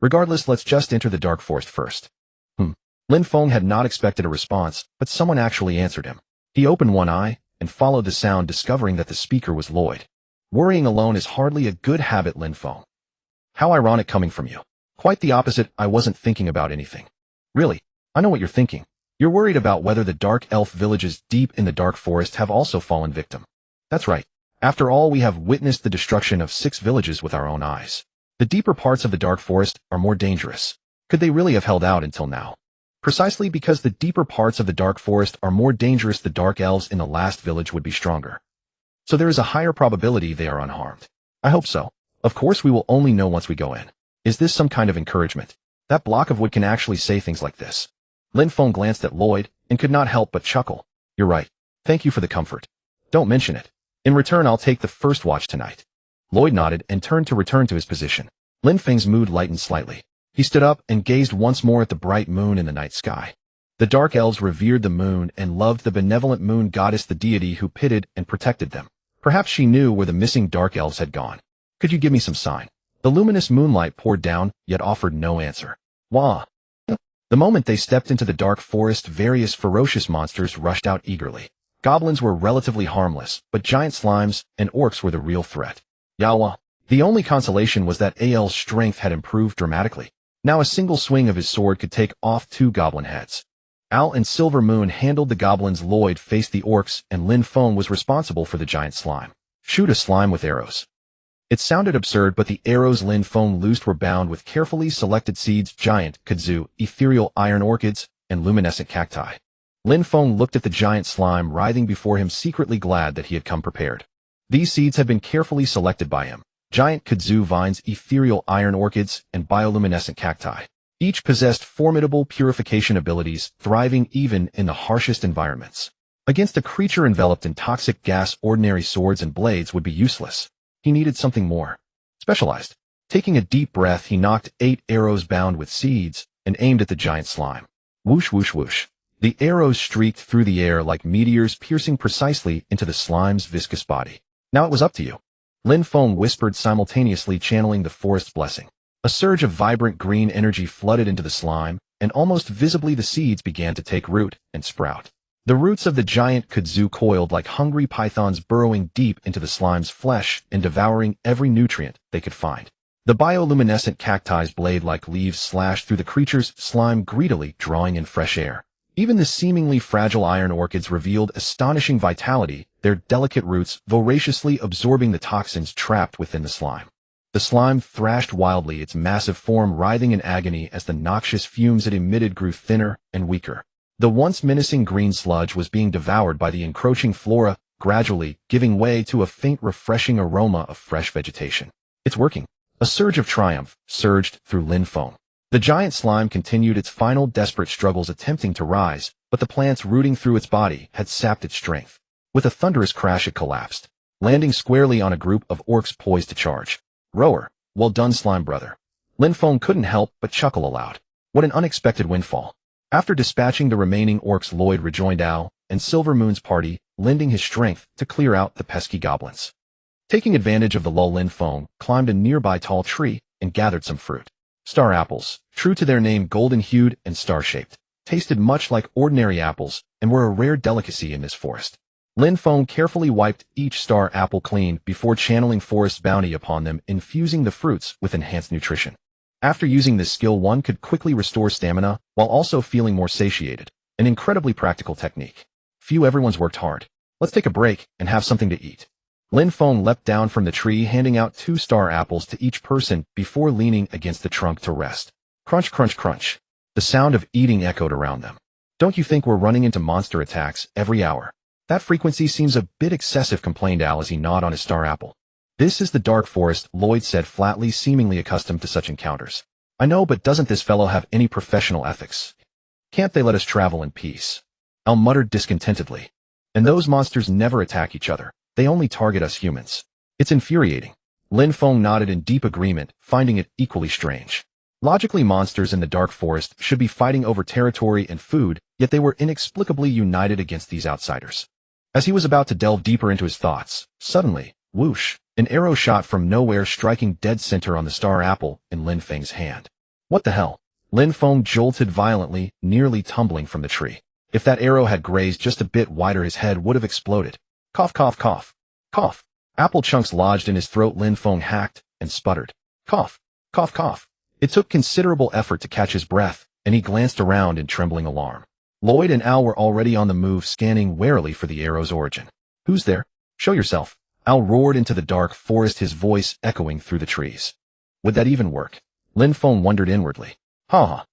Regardless, let's just enter the dark forest first. Lin Feng had not expected a response, but someone actually answered him. He opened one eye and followed the sound, discovering that the speaker was Lloyd. Worrying alone is hardly a good habit, Lin Feng. How ironic coming from you. Quite the opposite. I wasn't thinking about anything. Really, I know what you're thinking. You're worried about whether the dark elf villages deep in the dark forest have also fallen victim. That's right. After all, we have witnessed the destruction of 6 villages with our own eyes. The deeper parts of the dark forest are more dangerous. Could they really have held out until now? Precisely because the deeper parts of the dark forest are more dangerous, the dark elves in the last village would be stronger. So there is a higher probability they are unharmed. I hope so. Of course, we will only know once we go in. Is this some kind of encouragement? That block of wood can actually say things like this. Lin Feng glanced at Lloyd and could not help but chuckle. You're right. Thank you for the comfort. Don't mention it. In return, I'll take the first watch tonight. Lloyd nodded and turned to return to his position. Lin Feng's mood lightened slightly. He stood up and gazed once more at the bright moon in the night sky. The dark elves revered the moon and loved the benevolent moon goddess, the deity who pitted and protected them. Perhaps she knew where the missing dark elves had gone. Could you give me some sign? The luminous moonlight poured down, yet offered no answer. Wah! The moment they stepped into the dark forest, various ferocious monsters rushed out eagerly. Goblins were relatively harmless, but giant slimes and orcs were the real threat. Yawa! The only consolation was that Al's strength had improved dramatically. Now a single swing of his sword could take off 2 goblin heads. Al and Silver Moon handled the goblins. Lloyd faced the orcs, and Lin Feng was responsible for the giant slime. Shoot a slime with arrows. It sounded absurd, but the arrows Lin Feng loosed were bound with carefully selected seeds, giant kudzu, ethereal iron orchids, and luminescent cacti. Lin Feng looked at the giant slime writhing before him, secretly glad that he had come prepared. These seeds had been carefully selected by him. Giant kudzu vines, ethereal iron orchids, and bioluminescent cacti. Each possessed formidable purification abilities, thriving even in the harshest environments. Against a creature enveloped in toxic gas, ordinary swords and blades would be useless. He needed something more specialized. Taking a deep breath, he knocked 8 arrows bound with seeds and aimed at the giant slime. Whoosh, whoosh, whoosh. The arrows streaked through the air like meteors, piercing precisely into the slime's viscous body. Now it was up to you. Lin Feng whispered, simultaneously channeling the forest's blessing. A surge of vibrant green energy flooded into the slime, and almost visibly the seeds began to take root and sprout. The roots of the giant kudzu coiled like hungry pythons, burrowing deep into the slime's flesh and devouring every nutrient they could find. The bioluminescent cacti's blade-like leaves slashed through the creature's slime, greedily drawing in fresh air. Even the seemingly fragile iron orchids revealed astonishing vitality, their delicate roots voraciously absorbing the toxins trapped within the slime. The slime thrashed wildly, its massive form writhing in agony as the noxious fumes it emitted grew thinner and weaker. The once menacing green sludge was being devoured by the encroaching flora, gradually giving way to a faint, refreshing aroma of fresh vegetation. It's working. A surge of triumph surged through Lin Feng. The giant slime continued its final desperate struggles, attempting to rise, but the plants rooting through its body had sapped its strength. With a thunderous crash, it collapsed, landing squarely on a group of orcs poised to charge. Rower, well done, slime brother. Lin Feng couldn't help but chuckle aloud. What an unexpected windfall. After dispatching the remaining orcs, Lloyd rejoined Al and Silver Moon's party, lending his strength to clear out the pesky goblins. Taking advantage of the lull, Lin Feng climbed a nearby tall tree and gathered some fruit. Star apples, true to their name, golden-hued and star-shaped, tasted much like ordinary apples and were a rare delicacy in this forest. Lin Feng carefully wiped each star apple clean before channeling forest's bounty upon them, infusing the fruits with enhanced nutrition. After using this skill, one could quickly restore stamina while also feeling more satiated, an incredibly practical technique. Phew, everyone's worked hard. Let's take a break and have something to eat. Lin Feng leapt down from the tree, handing out 2 star apples to each person before leaning against the trunk to rest. Crunch, crunch, crunch. The sound of eating echoed around them. Don't you think we're running into monster attacks every hour? That frequency seems a bit excessive, complained Al as he gnawed on his star apple. This is the dark forest, Lloyd said flatly, seemingly accustomed to such encounters. I know, but doesn't this fellow have any professional ethics? Can't they let us travel in peace? Al muttered discontentedly. And those monsters never attack each other. They only target us humans. It's infuriating. Lin Feng nodded in deep agreement, finding it equally strange. Logically, monsters in the dark forest should be fighting over territory and food, yet they were inexplicably united against these outsiders. As he was about to delve deeper into his thoughts, suddenly, whoosh, an arrow shot from nowhere, striking dead center on the star apple in Lin Feng's hand. What the hell? Lin Feng jolted violently, nearly tumbling from the tree. If that arrow had grazed just a bit wider, his head would have exploded. Cough, cough, cough. Cough. Apple chunks lodged in his throat. Lin Feng hacked and sputtered. Cough. Cough, cough. It took considerable effort to catch his breath, and he glanced around in trembling alarm. Lloyd and Al were already on the move, scanning warily for the arrow's origin. Who's there? Show yourself. Al roared into the dark forest, his voice echoing through the trees. Would that even work? Lin Feng wondered inwardly. Ha.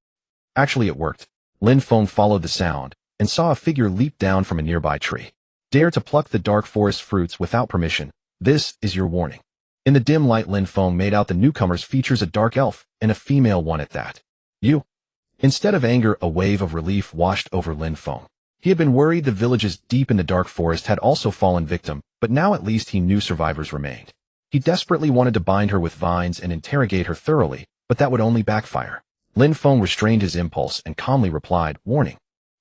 Actually, it worked. Lin Feng followed the sound and saw a figure leap down from a nearby tree. Dare to pluck the dark forest fruits without permission. This is your warning. In the dim light, Lin Feng made out the newcomers features a dark elf, and a female one at that. You. Instead of anger, a wave of relief washed over Lin Feng. He had been worried the villages deep in the dark forest had also fallen victim, but now at least he knew survivors remained. He desperately wanted to bind her with vines and interrogate her thoroughly, but that would only backfire. Lin Feng restrained his impulse and calmly replied, warning.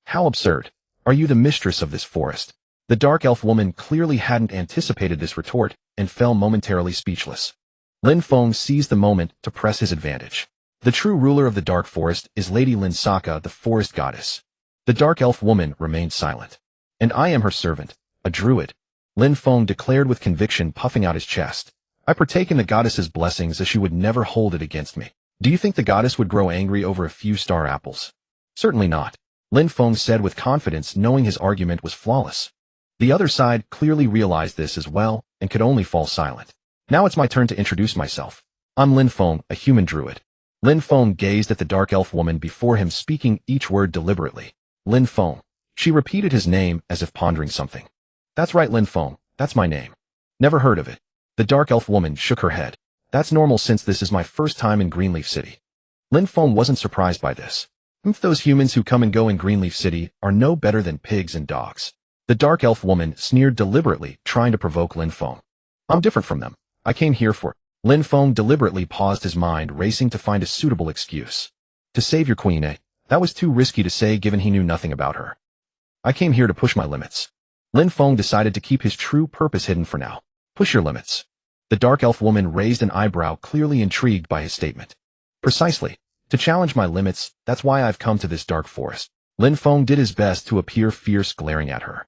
How absurd. Are you the mistress of this forest? The dark elf woman clearly hadn't anticipated this retort and fell momentarily speechless. Lin Feng seized the moment to press his advantage. The true ruler of the dark forest is Lady Lin Saka, the forest goddess. The dark elf woman remained silent. And I am her servant, a druid. Lin Feng declared with conviction, puffing out his chest. I partake in the goddess's blessings as she would never hold it against me. Do you think the goddess would grow angry over a few star apples? Certainly not. Lin Feng said with confidence, knowing his argument was flawless. The other side clearly realized this as well and could only fall silent. Now it's my turn to introduce myself. I'm Lin Feng, a human druid. Lin Feng gazed at the dark elf woman before him, speaking each word deliberately. Lin Feng. She repeated his name as if pondering something. That's right, Lin Feng. That's my name. Never heard of it. The dark elf woman shook her head. That's normal since this is my first time in Greenleaf City. Lin Feng wasn't surprised by this. Those humans who come and go in Greenleaf City are no better than pigs and dogs. The dark elf woman sneered deliberately, trying to provoke Lin Feng. I'm different from them. I came here for... Lin Feng deliberately paused, his mind racing to find a suitable excuse. To save your queen, eh? That was too risky to say given he knew nothing about her. I came here to push my limits. Lin Feng decided to keep his true purpose hidden for now. Push your limits. The dark elf woman raised an eyebrow, clearly intrigued by his statement. Precisely. To challenge my limits, that's why I've come to this dark forest. Lin Feng did his best to appear fierce, glaring at her.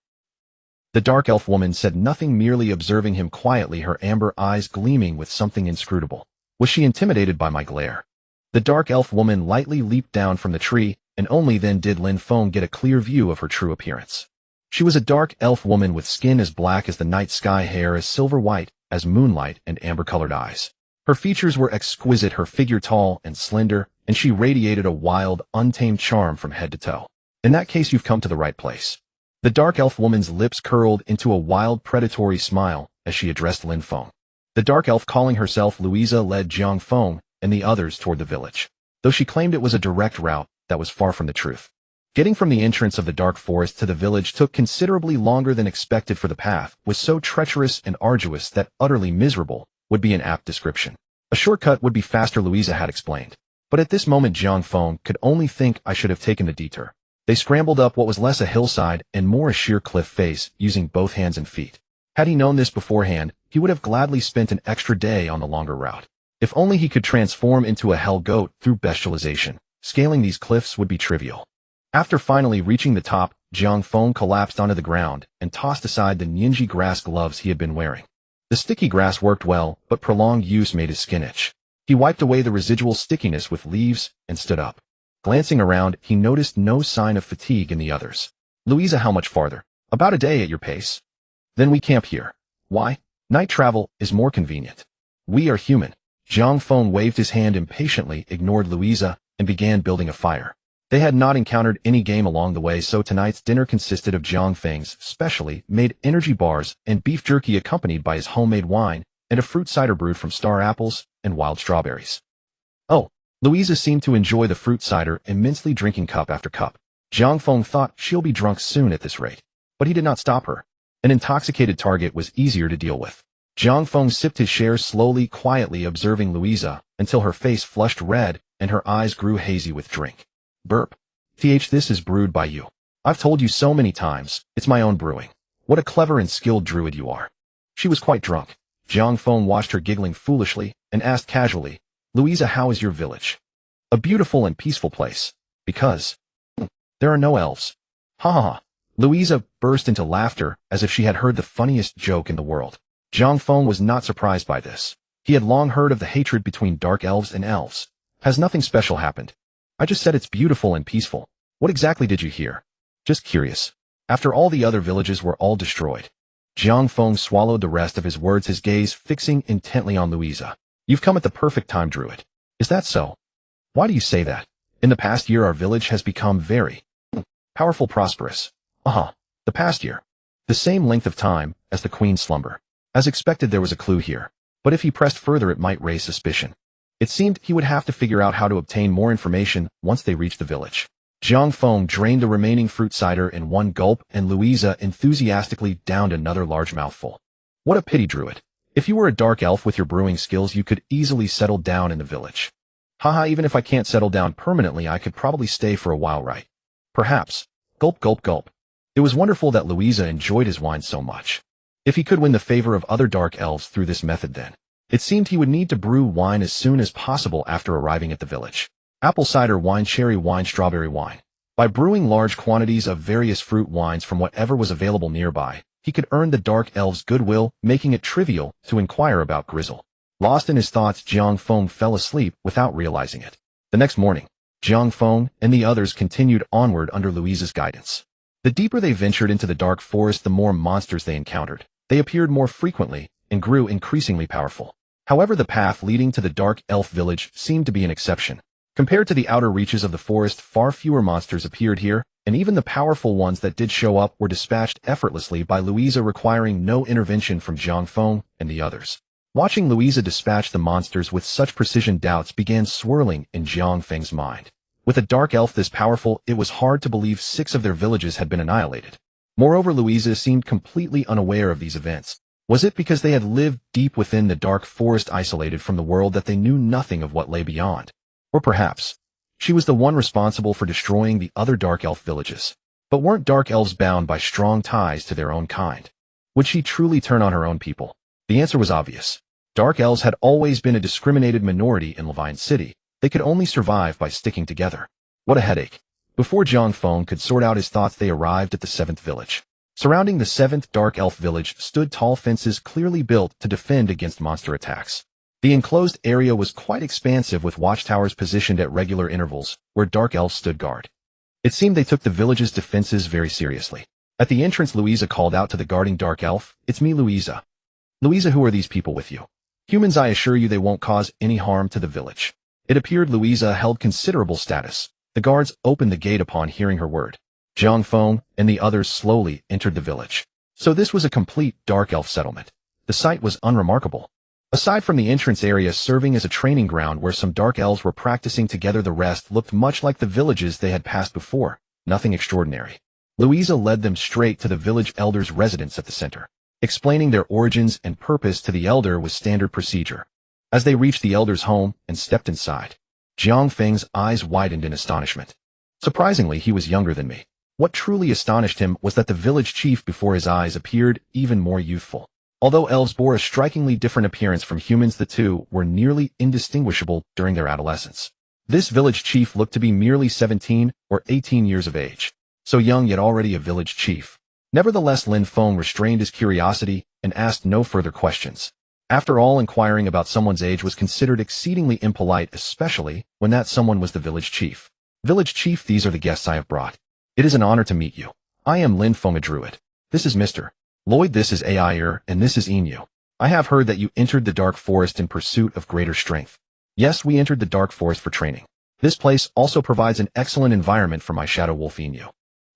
The dark elf woman said nothing, merely observing him quietly, her amber eyes gleaming with something inscrutable. Was she intimidated by my glare? The dark elf woman lightly leaped down from the tree, and only then did Lin Feng get a clear view of her true appearance. She was a dark elf woman with skin as black as the night sky, hair as silver white as moonlight, and amber-colored eyes. Her features were exquisite, her figure tall and slender, and she radiated a wild, untamed charm from head to toe. In that case, you've come to the right place. The dark elf woman's lips curled into a wild, predatory smile as she addressed Lin Feng. The dark elf, calling herself Louisa, led Jiang Feng and the others toward the village. Though she claimed it was a direct route, that was far from the truth. Getting from the entrance of the dark forest to the village took considerably longer than expected, for the path was so treacherous and arduous that utterly miserable would be an apt description. A shortcut would be faster, Louisa had explained. But at this moment Jiang Feng could only think, I should have taken the detour. They scrambled up what was less a hillside and more a sheer cliff face, using both hands and feet. Had he known this beforehand, he would have gladly spent an extra day on the longer route. If only he could transform into a hell goat through bestialization, scaling these cliffs would be trivial. After finally reaching the top, Jiang Feng collapsed onto the ground and tossed aside the ninja grass gloves he had been wearing. The sticky grass worked well, but prolonged use made his skin itch. He wiped away the residual stickiness with leaves and stood up. Glancing around, he noticed no sign of fatigue in the others. Louisa, how much farther? About a day at your pace. Then we camp here. Why? Night travel is more convenient. We are human. Jiang Feng waved his hand impatiently, ignored Louisa, and began building a fire. They had not encountered any game along the way, so tonight's dinner consisted of Jiang Feng's specially made energy bars and beef jerky, accompanied by his homemade wine and a fruit cider brewed from star apples and wild strawberries. Oh, Louisa seemed to enjoy the fruit cider immensely, drinking cup after cup. Jiang Feng thought, she'll be drunk soon at this rate. But he did not stop her. An intoxicated target was easier to deal with. Jiang Feng sipped his share slowly, quietly observing Louisa until her face flushed red and her eyes grew hazy with drink. Burp. This is brewed by you. I've told you so many times, it's my own brewing. What a clever and skilled druid you are. She was quite drunk. Jiang Feng watched her giggling foolishly and asked casually, Louisa, how is your village? A beautiful and peaceful place. Because there are no elves. Ha ha ha. Louisa burst into laughter as if she had heard the funniest joke in the world. Jiang Feng was not surprised by this. He had long heard of the hatred between dark elves and elves. Has nothing special happened? I just said it's beautiful and peaceful. What exactly did you hear? Just curious. After all, the other villages were all destroyed. Jiang Feng swallowed the rest of his words, his gaze fixing intently on Louisa. You've come at the perfect time, Druid. Is that so? Why do you say that? In the past year our village has become very powerful, prosperous. The past year. The same length of time as the Queen's slumber. As expected, there was a clue here. But if he pressed further, it might raise suspicion. It seemed he would have to figure out how to obtain more information once they reached the village. Jiang Feng drained the remaining fruit cider in one gulp, and Louisa enthusiastically downed another large mouthful. What a pity, Druid. If you were a dark elf with your brewing skills, you could easily settle down in the village. Haha, even if I can't settle down permanently, I could probably stay for a while, right? Perhaps. Gulp, gulp, gulp. It was wonderful that Louisa enjoyed his wine so much. If he could win the favor of other dark elves through this method, then it seemed he would need to brew wine as soon as possible after arriving at the village. Apple cider wine, cherry wine, strawberry wine. By brewing large quantities of various fruit wines from whatever was available nearby, he could earn the dark elves' goodwill, making it trivial to inquire about Grizzle. Lost in his thoughts, Jiang Feng fell asleep without realizing it. The next morning, Jiang Feng and the others continued onward under Louisa's guidance. The deeper they ventured into the dark forest, the more monsters they encountered. They appeared more frequently and grew increasingly powerful. However, the path leading to the dark elf village seemed to be an exception. Compared to the outer reaches of the forest, far fewer monsters appeared here, and even the powerful ones that did show up were dispatched effortlessly by Louisa, requiring no intervention from Jiang Feng and the others. Watching Louisa dispatch the monsters with such precision, doubts began swirling in Jiang Feng's mind. With a dark elf this powerful, it was hard to believe 6 of their villages had been annihilated. Moreover, Louisa seemed completely unaware of these events. Was it because they had lived deep within the dark forest, isolated from the world, that they knew nothing of what lay beyond? Or perhaps she was the one responsible for destroying the other dark elf villages. But weren't dark elves bound by strong ties to their own kind? Would she truly turn on her own people? The answer was obvious. Dark elves had always been a discriminated minority in Levine City. They could only survive by sticking together. What a headache. Before Jiang Feng could sort out his thoughts, they arrived at the 7th village. Surrounding the 7th dark elf village stood tall fences clearly built to defend against monster attacks. The enclosed area was quite expansive, with watchtowers positioned at regular intervals, where dark elves stood guard. It seemed they took the village's defenses very seriously. At the entrance, Louisa called out to the guarding dark elf, "It's me, Louisa." "Louisa, who are these people with you?" "Humans, I assure you they won't cause any harm to the village." It appeared Louisa held considerable status. The guards opened the gate upon hearing her word. Jiang Feng and the others slowly entered the village. So this was a complete dark elf settlement. The sight was unremarkable. Aside from the entrance area serving as a training ground where some dark elves were practicing together, the rest looked much like the villages they had passed before. Nothing extraordinary. Louisa led them straight to the village elder's residence at the center. Explaining their origins and purpose to the elder was standard procedure. As they reached the elder's home and stepped inside, Jiang Feng's eyes widened in astonishment. Surprisingly, he was younger than me. What truly astonished him was that the village chief before his eyes appeared even more youthful. Although elves bore a strikingly different appearance from humans, the two were nearly indistinguishable during their adolescence. This village chief looked to be merely 17 or 18 years of age. So young, yet already a village chief. Nevertheless, Lin Feng restrained his curiosity and asked no further questions. After all, inquiring about someone's age was considered exceedingly impolite, especially when that someone was the village chief. "Village chief, these are the guests I have brought. It is an honor to meet you. I am Lin Feng, a druid. This is Mr. Lloyd, this is Air, and this is Inu. I have heard that you entered the dark forest in pursuit of greater strength." "Yes, we entered the dark forest for training. This place also provides an excellent environment for my shadow wolf Inu."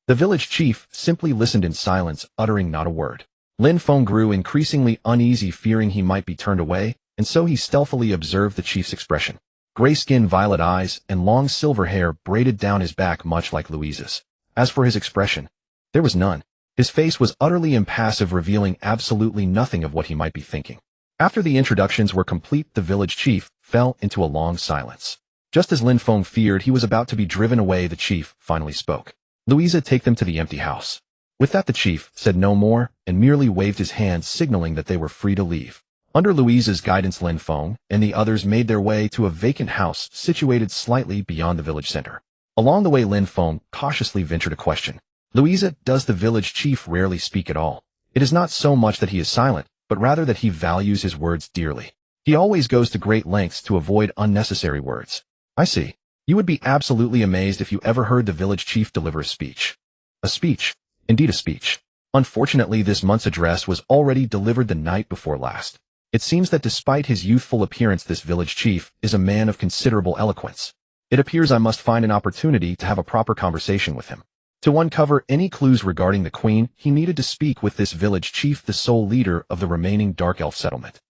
The village chief simply listened in silence, uttering not a word. Lin Feng grew increasingly uneasy, fearing he might be turned away, and so he stealthily observed the chief's expression. Gray skin, violet eyes, and long silver hair braided down his back much like Louisa's. As for his expression, there was none. His face was utterly impassive, revealing absolutely nothing of what he might be thinking. After the introductions were complete, the village chief fell into a long silence. Just as Lin Feng feared he was about to be driven away, the chief finally spoke. "Louisa, take them to the empty house." With that, the chief said no more and merely waved his hand, signaling that they were free to leave. Under Louisa's guidance, Lin Feng and the others made their way to a vacant house situated slightly beyond the village center. Along the way, Lin Feng cautiously ventured a question. "Louisa, does the village chief rarely speak at all?" "It is not so much that he is silent, but rather that he values his words dearly. He always goes to great lengths to avoid unnecessary words." "I see. You would be absolutely amazed if you ever heard the village chief deliver a speech." "A speech? Indeed, a speech. Unfortunately, this month's address was already delivered the night before last. It seems that despite his youthful appearance, this village chief is a man of considerable eloquence. It appears I must find an opportunity to have a proper conversation with him. To uncover any clues regarding the queen, he needed to speak with this village chief, the sole leader of the remaining dark elf settlement."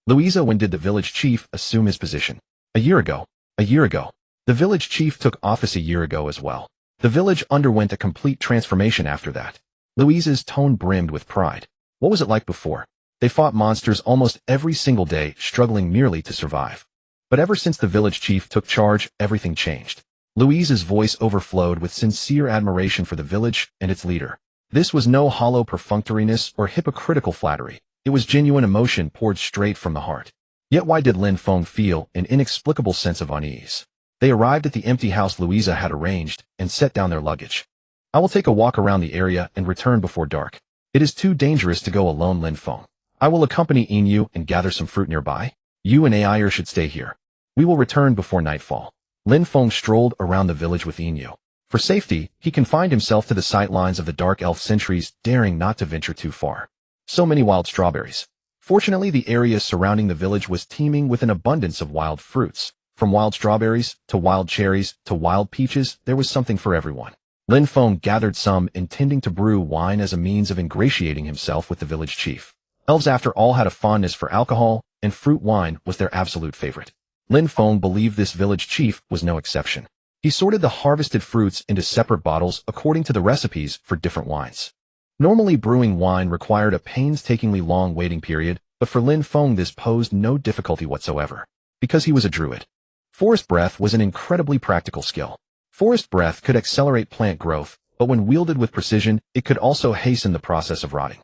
"Louisa, when did the village chief assume his position?" "A year ago. A year ago. The village chief took office a year ago as well. The village underwent a complete transformation after that." Louisa's tone brimmed with pride. "What was it like before?" They fought monsters almost every single day, struggling merely to survive. But ever since the village chief took charge, everything changed. Louise's voice overflowed with sincere admiration for the village and its leader. This was no hollow perfunctoriness or hypocritical flattery. It was genuine emotion poured straight from the heart. Yet why did Lin Feng feel an inexplicable sense of unease? They arrived at the empty house Louisa had arranged and set down their luggage. I will take a walk around the area and return before dark. It is too dangerous to go alone, Lin Feng. I will accompany Inu and gather some fruit nearby. You and Air should stay here. We will return before nightfall. Lin Feng strolled around the village with Inu. For safety, he confined himself to the sightlines of the dark elf sentries, daring not to venture too far. So many wild strawberries. Fortunately, the area surrounding the village was teeming with an abundance of wild fruits. From wild strawberries, to wild cherries, to wild peaches, there was something for everyone. Lin Feng gathered some, intending to brew wine as a means of ingratiating himself with the village chief. Elves, after all, had a fondness for alcohol, and fruit wine was their absolute favorite. Lin Feng believed this village chief was no exception. He sorted the harvested fruits into separate bottles according to the recipes for different wines. Normally, brewing wine required a painstakingly long waiting period, but for Lin Feng this posed no difficulty whatsoever. Because he was a druid. Forest breath was an incredibly practical skill. Forest breath could accelerate plant growth, but when wielded with precision, it could also hasten the process of rotting.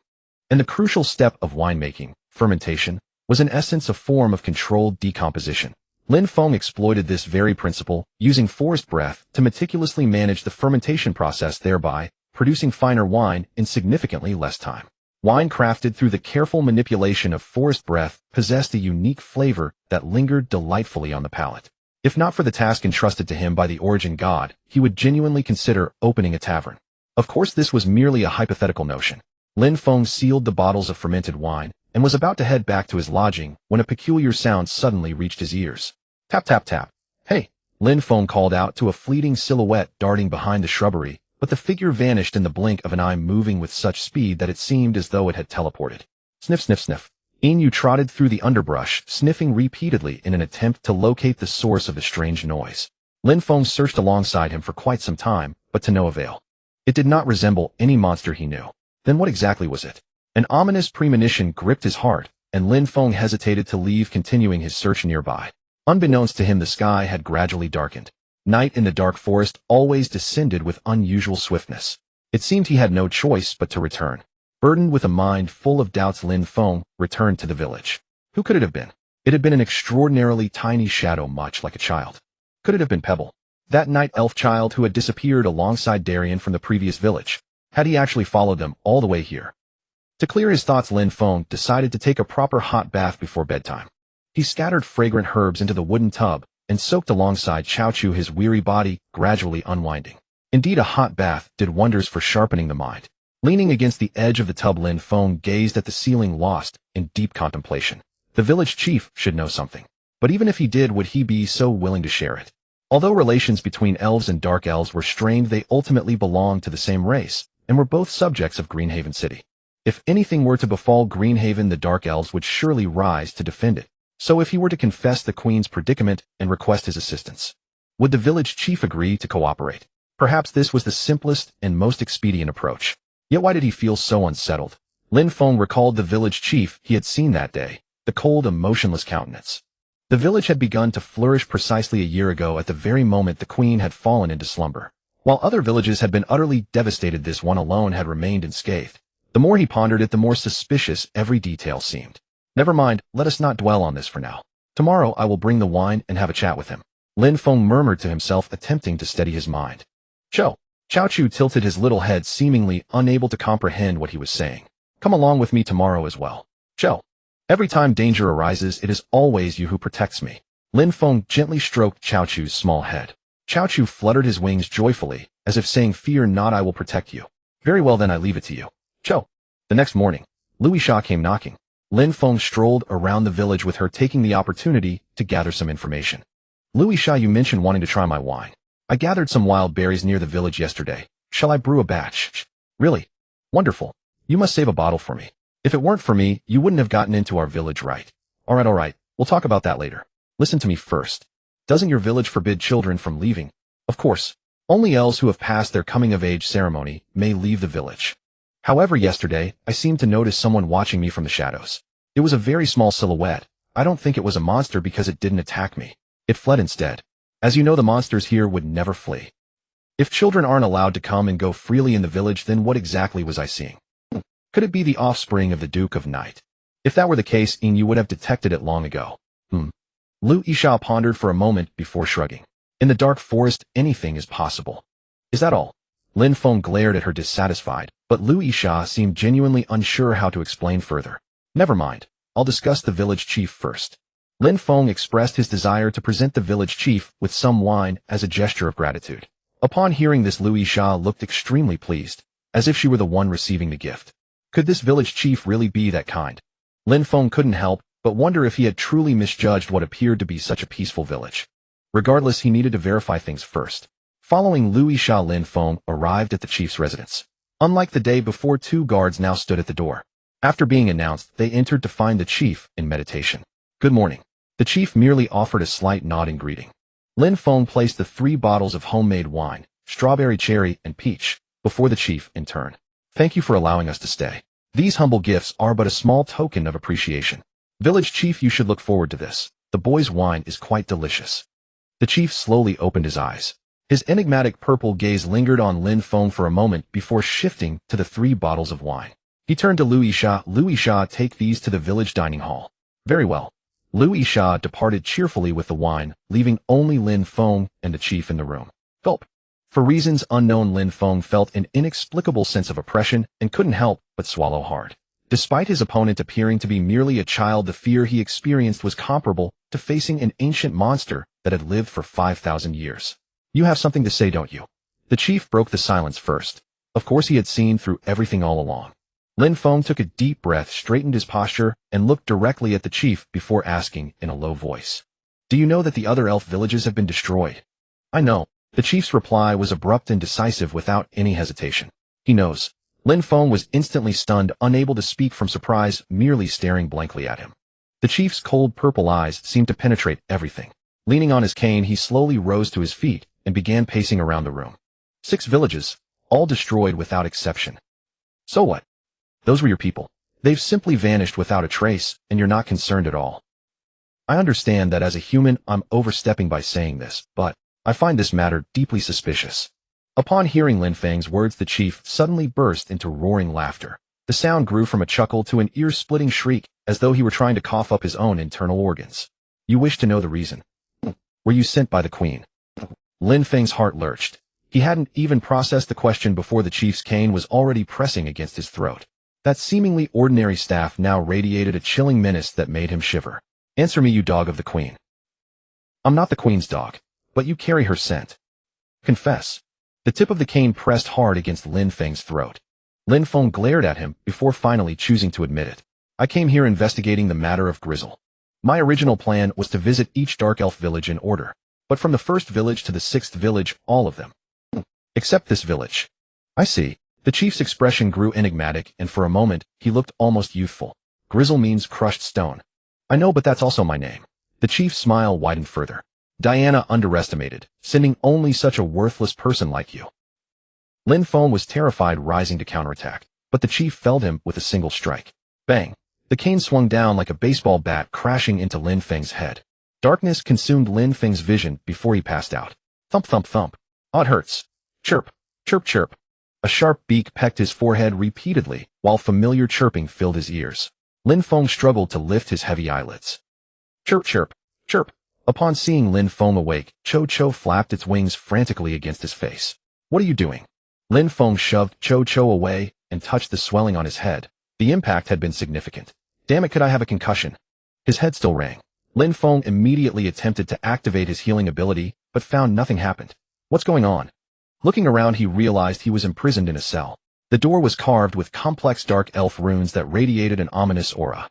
And the crucial step of winemaking, fermentation, was in essence a form of controlled decomposition. Lin Feng exploited this very principle, using forest breath to meticulously manage the fermentation process, thereby producing finer wine in significantly less time. Wine crafted through the careful manipulation of forest breath possessed a unique flavor that lingered delightfully on the palate. If not for the task entrusted to him by the origin god, he would genuinely consider opening a tavern. Of course, this was merely a hypothetical notion. Lin Feng sealed the bottles of fermented wine and was about to head back to his lodging when a peculiar sound suddenly reached his ears. Tap, tap, tap. Hey! Lin Feng called out to a fleeting silhouette darting behind the shrubbery, but the figure vanished in the blink of an eye, moving with such speed that it seemed as though it had teleported. Sniff, sniff, sniff. Inu trotted through the underbrush, sniffing repeatedly in an attempt to locate the source of the strange noise. Lin Feng searched alongside him for quite some time, but to no avail. It did not resemble any monster he knew. Then what exactly was it? An ominous premonition gripped his heart, and Lin Feng hesitated to leave, continuing his search nearby. Unbeknownst to him, the sky had gradually darkened. Night in the dark forest always descended with unusual swiftness. It seemed he had no choice but to return. Burdened with a mind full of doubts, Lin Feng returned to the village. Who could it have been? It had been an extraordinarily tiny shadow, much like a child. Could it have been Pebble? That night elf child who had disappeared alongside Darien from the previous village. Had he actually followed them all the way here? To clear his thoughts, Lin Feng decided to take a proper hot bath before bedtime. He scattered fragrant herbs into the wooden tub and soaked alongside Chao Chu, his weary body gradually unwinding. Indeed, a hot bath did wonders for sharpening the mind. Leaning against the edge of the tub, Lin Feng gazed at the ceiling, lost in deep contemplation. The village chief should know something. But even if he did, would he be so willing to share it? Although relations between elves and dark elves were strained, they ultimately belonged to the same race, and were both subjects of Greenhaven City. If anything were to befall Greenhaven, the dark elves would surely rise to defend it. So if he were to confess the queen's predicament and request his assistance, would the village chief agree to cooperate? Perhaps this was the simplest and most expedient approach. Yet why did he feel so unsettled? Lin Feng recalled the village chief he had seen that day, the cold, emotionless countenance. The village had begun to flourish precisely a year ago at the very moment the queen had fallen into slumber. While other villages had been utterly devastated, this one alone had remained unscathed. The more he pondered it, the more suspicious every detail seemed. Never mind, let us not dwell on this for now. Tomorrow I will bring the wine and have a chat with him. Lin Feng murmured to himself, attempting to steady his mind. Chao Chu tilted his little head, seemingly unable to comprehend what he was saying. Come along with me tomorrow as well. Chao. Every time danger arises, it is always you who protects me. Lin Feng gently stroked Chao Chu's small head. Chao Chu fluttered his wings joyfully, as if saying, fear not, I will protect you. Very well then, I leave it to you. Chao. The next morning, Louisa came knocking. Lin Feng strolled around the village with her, taking the opportunity to gather some information. Louisa, you mentioned wanting to try my wine. I gathered some wild berries near the village yesterday. Shall I brew a batch? Really? Wonderful. You must save a bottle for me. If it weren't for me, you wouldn't have gotten into our village, right? All right. We'll talk about that later. Listen to me first. Doesn't your village forbid children from leaving? Of course. Only elves who have passed their coming-of-age ceremony may leave the village. However, yesterday, I seemed to notice someone watching me from the shadows. It was a very small silhouette. I don't think it was a monster because it didn't attack me. It fled instead. As you know, the monsters here would never flee. If children aren't allowed to come and go freely in the village, then what exactly was I seeing? Could it be the offspring of the Duke of Night? If that were the case, you would have detected it long ago. Lu Yisha pondered for a moment before shrugging. In the dark forest, anything is possible. Is that all? Lin Feng glared at her dissatisfied, but Lu Yisha seemed genuinely unsure how to explain further. Never mind. I'll discuss the village chief first. Lin Feng expressed his desire to present the village chief with some wine as a gesture of gratitude. Upon hearing this, Lu Yisha looked extremely pleased, as if she were the one receiving the gift. Could this village chief really be that kind? Lin Feng couldn't help but wonder if he had truly misjudged what appeared to be such a peaceful village. Regardless, he needed to verify things first. Following Lu Yisha, Lin Feng arrived at the chief's residence. Unlike the day before, 2 guards now stood at the door. After being announced, they entered to find the chief in meditation. Good morning. The chief merely offered a slight nod in greeting. Lin Feng placed the 3 bottles of homemade wine, strawberry, cherry, and peach, before the chief in turn. Thank you for allowing us to stay. These humble gifts are but a small token of appreciation. Village chief, you should look forward to this. The boy's wine is quite delicious. The chief slowly opened his eyes. His enigmatic purple gaze lingered on Lin Feng for a moment before shifting to the 3 bottles of wine. He turned to Lu Yisha. Lu Yisha, take these to the village dining hall. Very well. Lu Yisha departed cheerfully with the wine, leaving only Lin Feng and the chief in the room. Gulp. For reasons unknown, Lin Feng felt an inexplicable sense of oppression and couldn't help but swallow hard. Despite his opponent appearing to be merely a child, the fear he experienced was comparable to facing an ancient monster that had lived for 5,000 years. You have something to say, don't you? The chief broke the silence first. Of course, he had seen through everything all along. Lin Feng took a deep breath, straightened his posture, and looked directly at the chief before asking in a low voice. Do you know that the other elf villages have been destroyed? I know. The chief's reply was abrupt and decisive without any hesitation. He knows. Lin Feng was instantly stunned, unable to speak from surprise, merely staring blankly at him. The chief's cold purple eyes seemed to penetrate everything. Leaning on his cane, he slowly rose to his feet and began pacing around the room. 6 villages, all destroyed without exception. So what? Those were your people. They've simply vanished without a trace, and you're not concerned at all. I understand that as a human I'm overstepping by saying this, but I find this matter deeply suspicious. Upon hearing Lin Feng's words, the chief suddenly burst into roaring laughter. The sound grew from a chuckle to an ear-splitting shriek, as though he were trying to cough up his own internal organs. You wish to know the reason? Were you sent by the queen? Lin Feng's heart lurched. He hadn't even processed the question before the chief's cane was already pressing against his throat. That seemingly ordinary staff now radiated a chilling menace that made him shiver. Answer me, you dog of the queen. I'm not the queen's dog, but you carry her scent. Confess. The tip of the cane pressed hard against Lin Feng's throat. Lin Feng glared at him before finally choosing to admit it. I came here investigating the matter of Grizzle. My original plan was to visit each dark elf village in order, but from the 1st village to the 6th village, all of them. Except this village. I see. The chief's expression grew enigmatic, and for a moment, he looked almost youthful. Grizzle means crushed stone. I know, but that's also my name. The chief's smile widened further. Diana underestimated, sending only such a worthless person like you. Lin Feng was terrified, rising to counterattack, but the chief felled him with a single strike. Bang! The cane swung down like a baseball bat, crashing into Lin Feng's head. Darkness consumed Lin Feng's vision before he passed out. Thump, thump, thump. Oh, it hurts. Chirp, chirp, chirp. A sharp beak pecked his forehead repeatedly, while familiar chirping filled his ears. Lin Feng struggled to lift his heavy eyelids. Chirp, chirp, chirp. Upon seeing Lin Feng awake, Cho Cho flapped its wings frantically against his face. What are you doing? Lin Feng shoved Cho Cho away and touched the swelling on his head. The impact had been significant. Damn it, could I have a concussion? His head still rang. Lin Feng immediately attempted to activate his healing ability, but found nothing happened. What's going on? Looking around, he realized he was imprisoned in a cell. The door was carved with complex dark elf runes that radiated an ominous aura.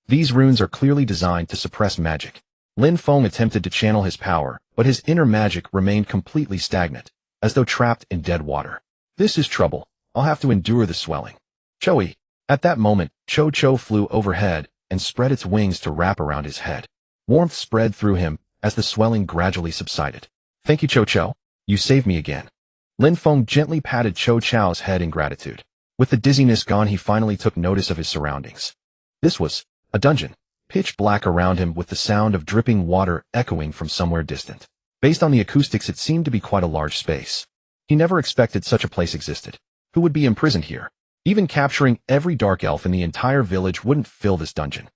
These runes are clearly designed to suppress magic. Lin Feng attempted to channel his power, but his inner magic remained completely stagnant, as though trapped in dead water. This is trouble. I'll have to endure the swelling. Choi. At that moment, Cho Cho flew overhead and spread its wings to wrap around his head. Warmth spread through him as the swelling gradually subsided. Thank you, Cho Cho. You saved me again. Lin Feng gently patted Cho Cho's head in gratitude. With the dizziness gone, he finally took notice of his surroundings. This was A dungeon. Pitch black around him with the sound of dripping water echoing from somewhere distant. Based on the acoustics, it seemed to be quite a large space. He never expected such a place existed. Who would be imprisoned here? Even capturing every dark elf in the entire village wouldn't fill this dungeon.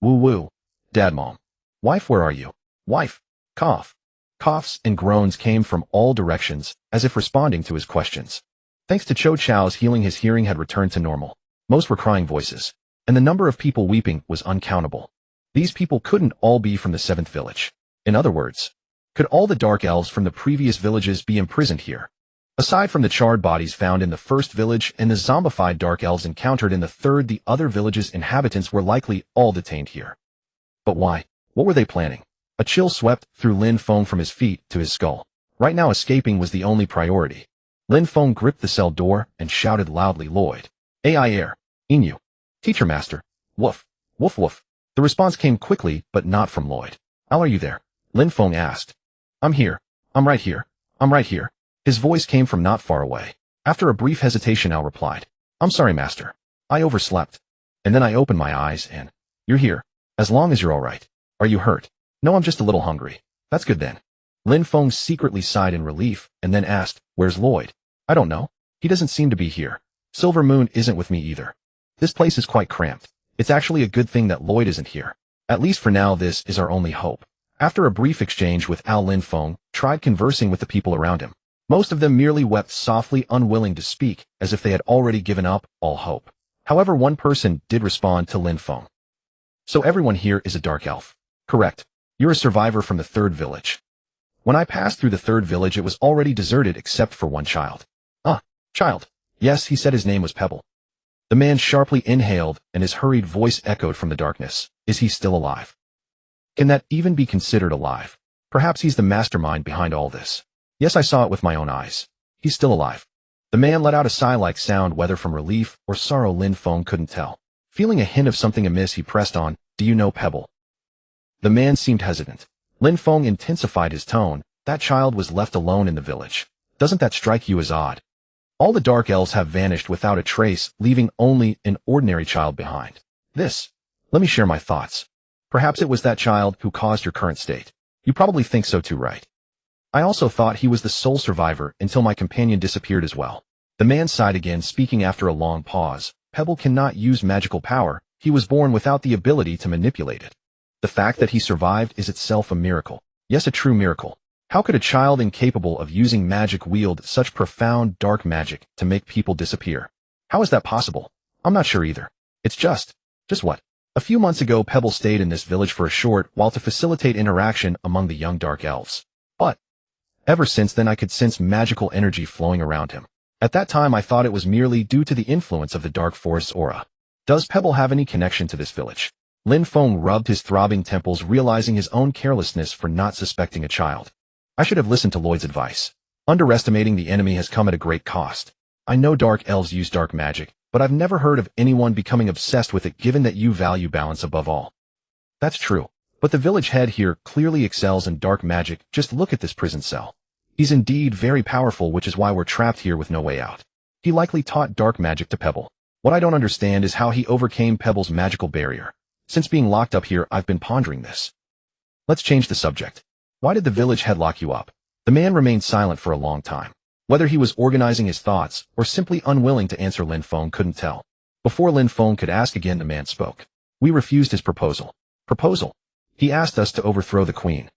Woo-woo. Dad, Mom. Wife, where are you? Wife. Cough. Coughs and groans came from all directions, as if responding to his questions. Thanks to Cho Chow's healing, his hearing had returned to normal. Most were crying voices, and the number of people weeping was uncountable. These people couldn't all be from the 7th village. In other words, could all the dark elves from the previous villages be imprisoned here? Aside from the charred bodies found in the 1st village and the zombified dark elves encountered in the 3rd, the other villages' inhabitants were likely all detained here. But why? What were they planning? A chill swept through Lin Feng from his feet to his skull. Right now escaping was the only priority. Lin Feng gripped the cell door and shouted loudly, Lloyd. Ai air. Inu. Teacher master. Woof. Woof woof. The response came quickly, but not from Lloyd. Al, are you there? Lin Feng asked. I'm here. I'm right here. I'm right here. His voice came from not far away. After a brief hesitation, Al replied. I'm sorry, master. I overslept. And then I opened my eyes and... You're here. As long as you're all right. Are you hurt? No, I'm just a little hungry. That's good then. Lin Feng secretly sighed in relief and then asked, Where's Lloyd? I don't know. He doesn't seem to be here. Silver Moon isn't with me either. This place is quite cramped. It's actually a good thing that Lloyd isn't here. At least for now, this is our only hope. After a brief exchange with Al, Lin Feng tried conversing with the people around him. Most of them merely wept softly, unwilling to speak, as if they had already given up all hope. However, one person did respond to Lin Feng. So everyone here is a dark elf. Correct. You're a survivor from the 3rd village. When I passed through the 3rd village, it was already deserted except for one child. Child. Yes, he said his name was Pebble. The man sharply inhaled, and his hurried voice echoed from the darkness. Is he still alive? Can that even be considered alive? Perhaps he's the mastermind behind all this. Yes, I saw it with my own eyes. He's still alive. The man let out a sigh-like sound, whether from relief or sorrow Lin Feng couldn't tell. Feeling a hint of something amiss, he pressed on, Do you know Pebble? The man seemed hesitant. Lin Feng intensified his tone. That child was left alone in the village. Doesn't that strike you as odd? All the dark elves have vanished without a trace, leaving only an ordinary child behind. Let me share my thoughts. Perhaps it was that child who caused your current state. You probably think so too, right? I also thought he was the sole survivor until my companion disappeared as well. The man sighed again, speaking after a long pause. Pebble cannot use magical power. He was born without the ability to manipulate it. The fact that he survived is itself a miracle. Yes, a true miracle. How could a child incapable of using magic wield such profound dark magic to make people disappear? How is that possible? I'm not sure either. It's just what? A few months ago, Pebble stayed in this village for a short while to facilitate interaction among the young dark elves. But ever since then, I could sense magical energy flowing around him. At that time, I thought it was merely due to the influence of the dark forest's aura. Does Pebble have any connection to this village? Lin Feng rubbed his throbbing temples, realizing his own carelessness for not suspecting a child. I should have listened to Lloyd's advice. Underestimating the enemy has come at a great cost. I know dark elves use dark magic, but I've never heard of anyone becoming obsessed with it, given that you value balance above all. That's true, but the village head here clearly excels in dark magic. Just look at this prison cell. He's indeed very powerful, which is why we're trapped here with no way out. He likely taught dark magic to Pebble. What I don't understand is how he overcame Pebble's magical barrier. Since being locked up here, I've been pondering this. Let's change the subject. Why did the village head lock you up? The man remained silent for a long time. Whether he was organizing his thoughts or simply unwilling to answer, Lin Feng couldn't tell. Before Lin Feng could ask again, the man spoke. We refused his proposal. Proposal? He asked us to overthrow the queen.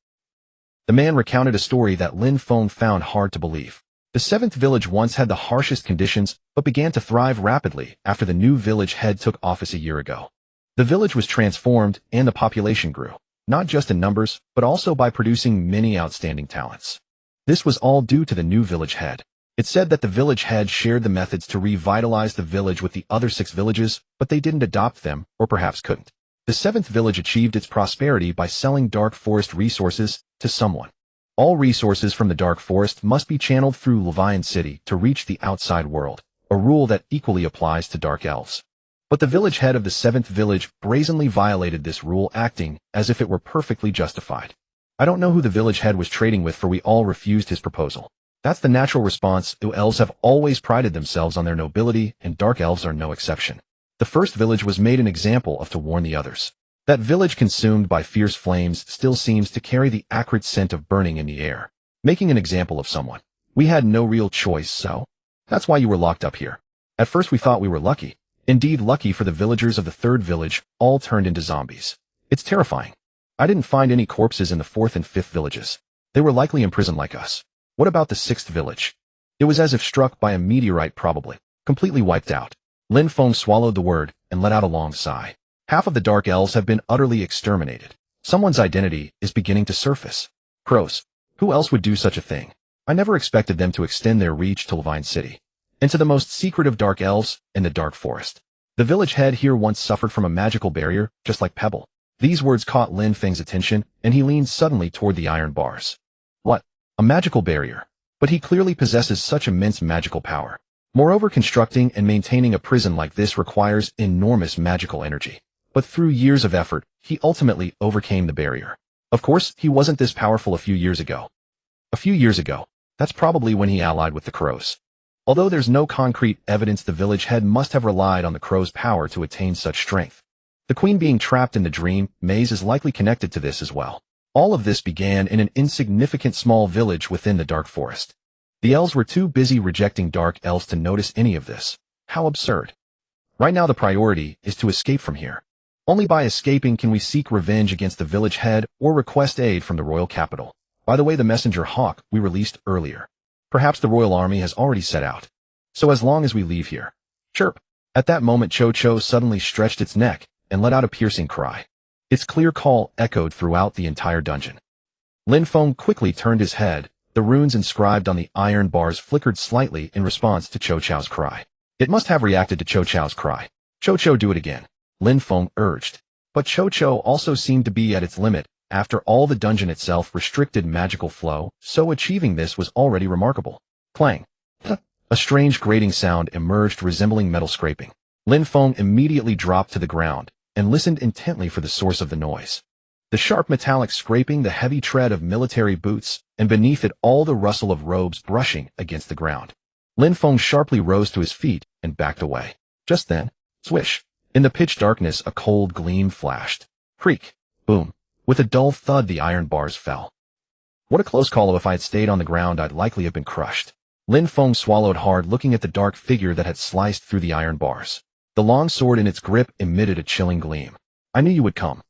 The man recounted a story that Lin Feng found hard to believe. The 7th village once had the harshest conditions, but began to thrive rapidly after the new village head took office a year ago. The village was transformed and the population grew, not just in numbers, but also by producing many outstanding talents. This was all due to the new village head. It said that the village head shared the methods to revitalize the village with the other 6 villages, but they didn't adopt them, or perhaps couldn't. The 7th village achieved its prosperity by selling dark forest resources to someone. All resources from the dark forest must be channeled through Levian City to reach the outside world, a rule that equally applies to dark elves. But the village head of the 7th village brazenly violated this rule, acting as if it were perfectly justified. I don't know who the village head was trading with, for we all refused his proposal. That's the natural response. Elves have always prided themselves on their nobility, and dark elves are no exception. The first village was made an example of to warn the others. That village consumed by fierce flames still seems to carry the acrid scent of burning in the air, making an example of someone. We had no real choice, so that's why you were locked up here. At first we thought we were lucky. Indeed lucky for the villagers of the third village, all turned into zombies. It's terrifying. I didn't find any corpses in the fourth and fifth villages. They were likely imprisoned like us. What about the sixth village? It was as if struck by a meteorite probably, completely wiped out. Lin Feng swallowed the word and let out a long sigh. Half of the dark elves have been utterly exterminated. Someone's identity is beginning to surface. Crows. Who else would do such a thing? I never expected them to extend their reach to Levine City, and to the most secret of dark elves in the dark forest. The village head here once suffered from a magical barrier, just like Pebble. These words caught Lin Feng's attention, and he leaned suddenly toward the iron bars. What? A magical barrier? But he clearly possesses such immense magical power. Moreover, constructing and maintaining a prison like this requires enormous magical energy. But through years of effort, he ultimately overcame the barrier. Of course, he wasn't this powerful a few years ago. That's probably when he allied with the crows. Although there's no concrete evidence, the village head must have relied on the crow's power to attain such strength. The queen being trapped in the dream maze is likely connected to this as well. All of this began in an insignificant small village within the dark forest. The elves were too busy rejecting dark elves to notice any of this. How absurd. Right now the priority is to escape from here. Only by escaping can we seek revenge against the village head or request aid from the royal capital. By the way, the messenger hawk we released earlier. Perhaps the royal army has already set out. So as long as we leave here. Chirp. At that moment Cho-Cho suddenly stretched its neck and let out a piercing cry. Its clear call echoed throughout the entire dungeon. Lin Feng quickly turned his head. The runes inscribed on the iron bars flickered slightly in response to Cho-Cho's cry. It must have reacted to Cho-Cho's cry. Cho-Cho, do it again, Lin Feng urged. But Cho-Cho also seemed to be at its limit. After all, the dungeon itself restricted magical flow, so achieving this was already remarkable. Clang. A strange grating sound emerged resembling metal scraping. Lin Feng immediately dropped to the ground and listened intently for the source of the noise. The sharp metallic scraping, the heavy tread of military boots, and beneath it all the rustle of robes brushing against the ground. Lin Feng sharply rose to his feet and backed away. Just then, swish. In the pitch darkness a cold gleam flashed. Creak. Boom. With a dull thud the iron bars fell. What a close call. If I had stayed on the ground I'd likely have been crushed. Lin Feng swallowed hard, looking at the dark figure that had sliced through the iron bars. The long sword in its grip emitted a chilling gleam. I knew you would come.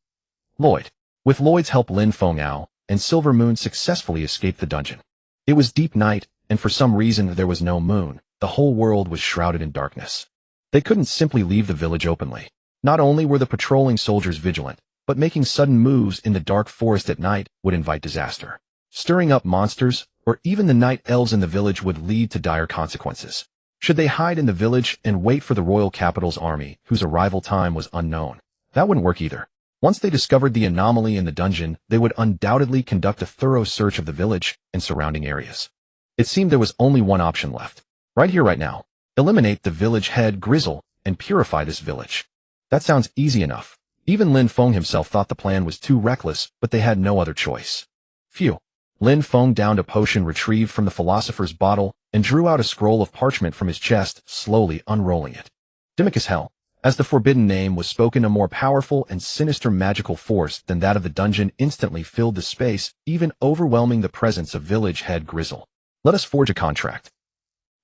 Lloyd. With Lloyd's help Lin Feng Ao and Silver Moon successfully escaped the dungeon. It was deep night, and for some reason there was no moon. The whole world was shrouded in darkness. They couldn't simply leave the village openly. Not only were the patrolling soldiers vigilant, but making sudden moves in the dark forest at night would invite disaster. Stirring up monsters, or even the night elves in the village would lead to dire consequences. Should they hide in the village and wait for the royal capital's army, whose arrival time was unknown? That wouldn't work either. Once they discovered the anomaly in the dungeon, they would undoubtedly conduct a thorough search of the village and surrounding areas. It seemed there was only one option left. Right here, right now. Eliminate the village head Grizzle and purify this village. That sounds easy enough. Even Lin Feng himself thought the plan was too reckless, but they had no other choice. Phew. Lin Feng downed a potion retrieved from the philosopher's bottle and drew out a scroll of parchment from his chest, slowly unrolling it. Dimmick hell. As the forbidden name was spoken, a more powerful and sinister magical force than that of the dungeon instantly filled the space, even overwhelming the presence of village head Grizzle. Let us forge a contract.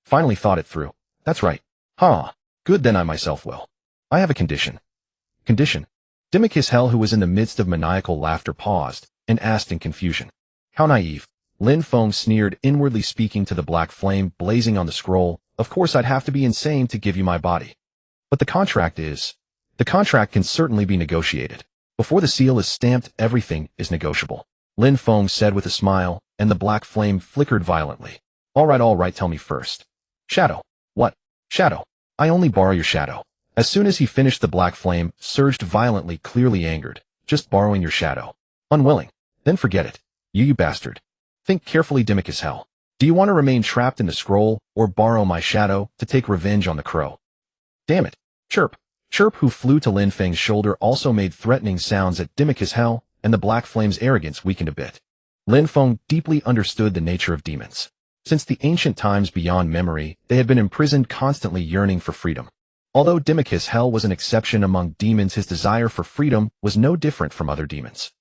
Finally thought it through. That's right. Good, then I myself will. I have a condition. Condition? Dimmick hell, who was in the midst of maniacal laughter, paused and asked in confusion. How naive. Lin Feng sneered, inwardly speaking to the black flame blazing on the scroll. Of course I'd have to be insane to give you my body. But the contract can certainly be negotiated. Before the seal is stamped, everything is negotiable. Lin Feng said with a smile, and the black flame flickered violently. All right, tell me first. Shadow. What? Shadow. I only borrow your shadow. As soon as he finished, the black flame surged violently, clearly angered. Just borrowing your shadow. Unwilling. Then forget it. You bastard. Think carefully, Dimmick hell. Do you want to remain trapped in the scroll, or borrow my shadow to take revenge on the crow? Damn it. Chirp. Chirp, who flew to Lin Feng's shoulder, also made threatening sounds at Dimmick hell, and the black flame's arrogance weakened a bit. Lin Feng deeply understood the nature of demons. Since the ancient times beyond memory, they had been imprisoned, constantly yearning for freedom. Although Dimachus Hell was an exception among demons, his desire for freedom was no different from other demons.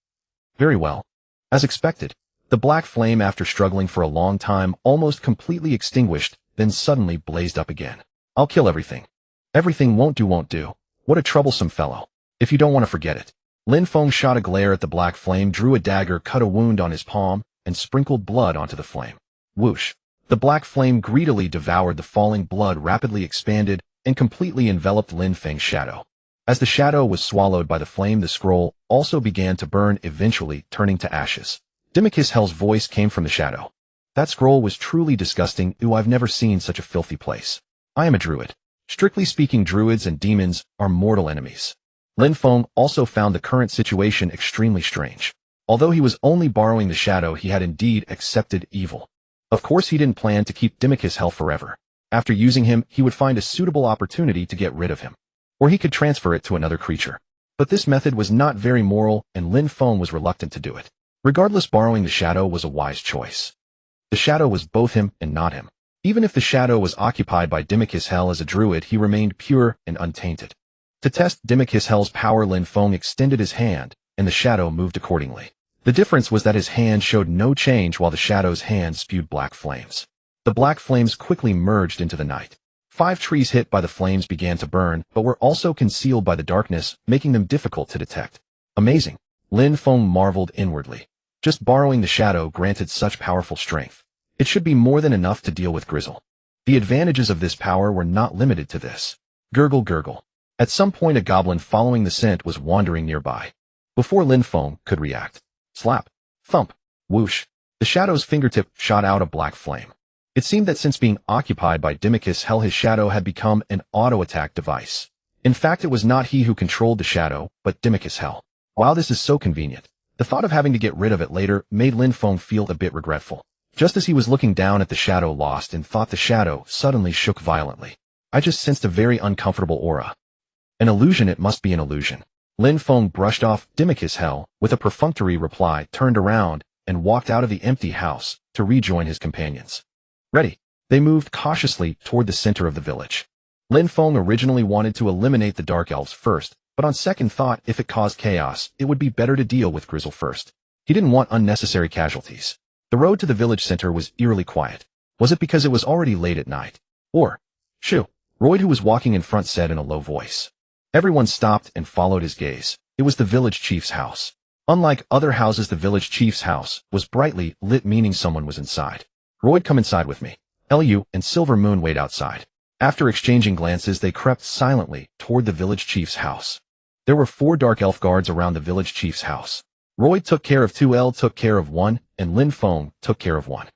Very well. As expected, the black flame, after struggling for a long time, almost completely extinguished, then suddenly blazed up again. I'll kill everything. Everything won't do. What a troublesome fellow. If you don't want to forget it. Lin Feng shot a glare at the black flame, drew a dagger, cut a wound on his palm, and sprinkled blood onto the flame. Whoosh. The black flame greedily devoured the falling blood, rapidly expanded, and completely enveloped Lin Feng's shadow. As the shadow was swallowed by the flame, the scroll also began to burn, eventually turning to ashes. Dimachus Hell's voice came from the shadow. That scroll was truly disgusting. Ooh, I've never seen such a filthy place. I am a druid. Strictly speaking, druids and demons are mortal enemies. Lin Feng also found the current situation extremely strange. Although he was only borrowing the shadow, he had indeed accepted evil. Of course, he didn't plan to keep Dimachus Hell forever. After using him, he would find a suitable opportunity to get rid of him. Or he could transfer it to another creature. But this method was not very moral, and Lin Feng was reluctant to do it. Regardless, borrowing the shadow was a wise choice. The shadow was both him and not him. Even if the shadow was occupied by Dimachus Hell as a druid, he remained pure and untainted. To test Dimachus Hell's power, Lin Feng extended his hand, and the shadow moved accordingly. The difference was that his hand showed no change while the shadow's hand spewed black flames. The black flames quickly merged into the night. 5 trees hit by the flames began to burn, but were also concealed by the darkness, making them difficult to detect. Amazing. Lin Feng marveled inwardly. Just borrowing the shadow granted such powerful strength. It should be more than enough to deal with Grizzle. The advantages of this power were not limited to this. Gurgle, gurgle. At some point, a goblin following the scent was wandering nearby. Before Lin Feng could react, slap, thump, whoosh, the shadow's fingertip shot out a black flame. It seemed that since being occupied by Dimachus Hell, his shadow had become an auto-attack device. In fact, it was not he who controlled the shadow, but Dimachus Hell. While this is so convenient, the thought of having to get rid of it later made Lin Feng feel a bit regretful. Just as he was looking down at the shadow, lost in thought, the shadow suddenly shook violently. I just sensed a very uncomfortable aura. An illusion? It must be an illusion. Lin Feng brushed off Dimachus Hell with a perfunctory reply, turned around, and walked out of the empty house to rejoin his companions. Ready. They moved cautiously toward the center of the village. Lin Feng originally wanted to eliminate the dark elves first, but on second thought, if it caused chaos, it would be better to deal with Grizzle first. He didn't want unnecessary casualties. The road to the village center was eerily quiet. Was it because it was already late at night? Or, shoo, Royd, who was walking in front, said in a low voice. Everyone stopped and followed his gaze. It was the village chief's house. Unlike other houses, the village chief's house was brightly lit, meaning someone was inside. Royd, come inside with me. Lu and Silver Moon wait outside. After exchanging glances, they crept silently toward the village chief's house. There were 4 dark elf guards around the village chief's house. Royd took care of 2, L took care of 1, and Lin Feng took care of 1.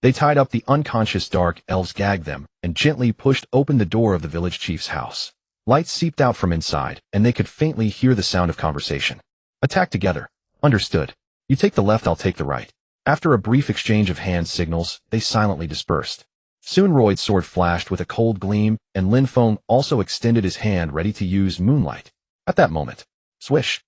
They tied up the unconscious dark elves, gagged them, and gently pushed open the door of the village chief's house. Lights seeped out from inside, and they could faintly hear the sound of conversation. Attack together. Understood. You take the left, I'll take the right. After a brief exchange of hand signals, they silently dispersed. Soon Royd's sword flashed with a cold gleam, and Lin Feng also extended his hand, ready to use moonlight. At that moment, swish,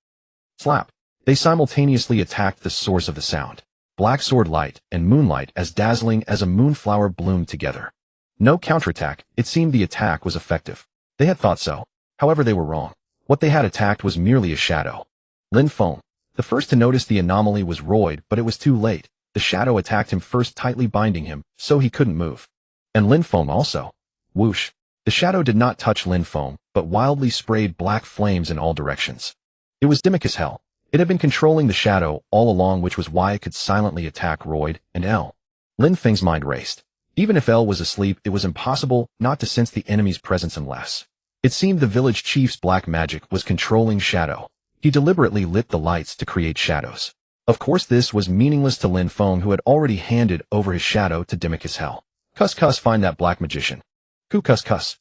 slap, they simultaneously attacked the source of the sound. Black sword light and moonlight as dazzling as a moonflower bloomed together. No counterattack. It seemed the attack was effective. They had thought so. However, they were wrong. What they had attacked was merely a shadow. Lin Feng, the first to notice the anomaly, was Royd, but it was too late. The shadow attacked him first, tightly binding him, so he couldn't move. And Lin Feng also. Whoosh. The shadow did not touch Lin Feng, but wildly sprayed black flames in all directions. It was Dimachus Hell. It had been controlling the shadow all along, which was why it could silently attack Royd and L. Lin Feng's mind raced. Even if L was asleep, it was impossible not to sense the enemy's presence unless. It seemed the village chief's black magic was controlling shadow. He deliberately lit the lights to create shadows. Of course, this was meaningless to Lin Feng, who had already handed over his shadow to Dimachus Hell. Cuss cuss, find that black magician. Ku cuss cuss.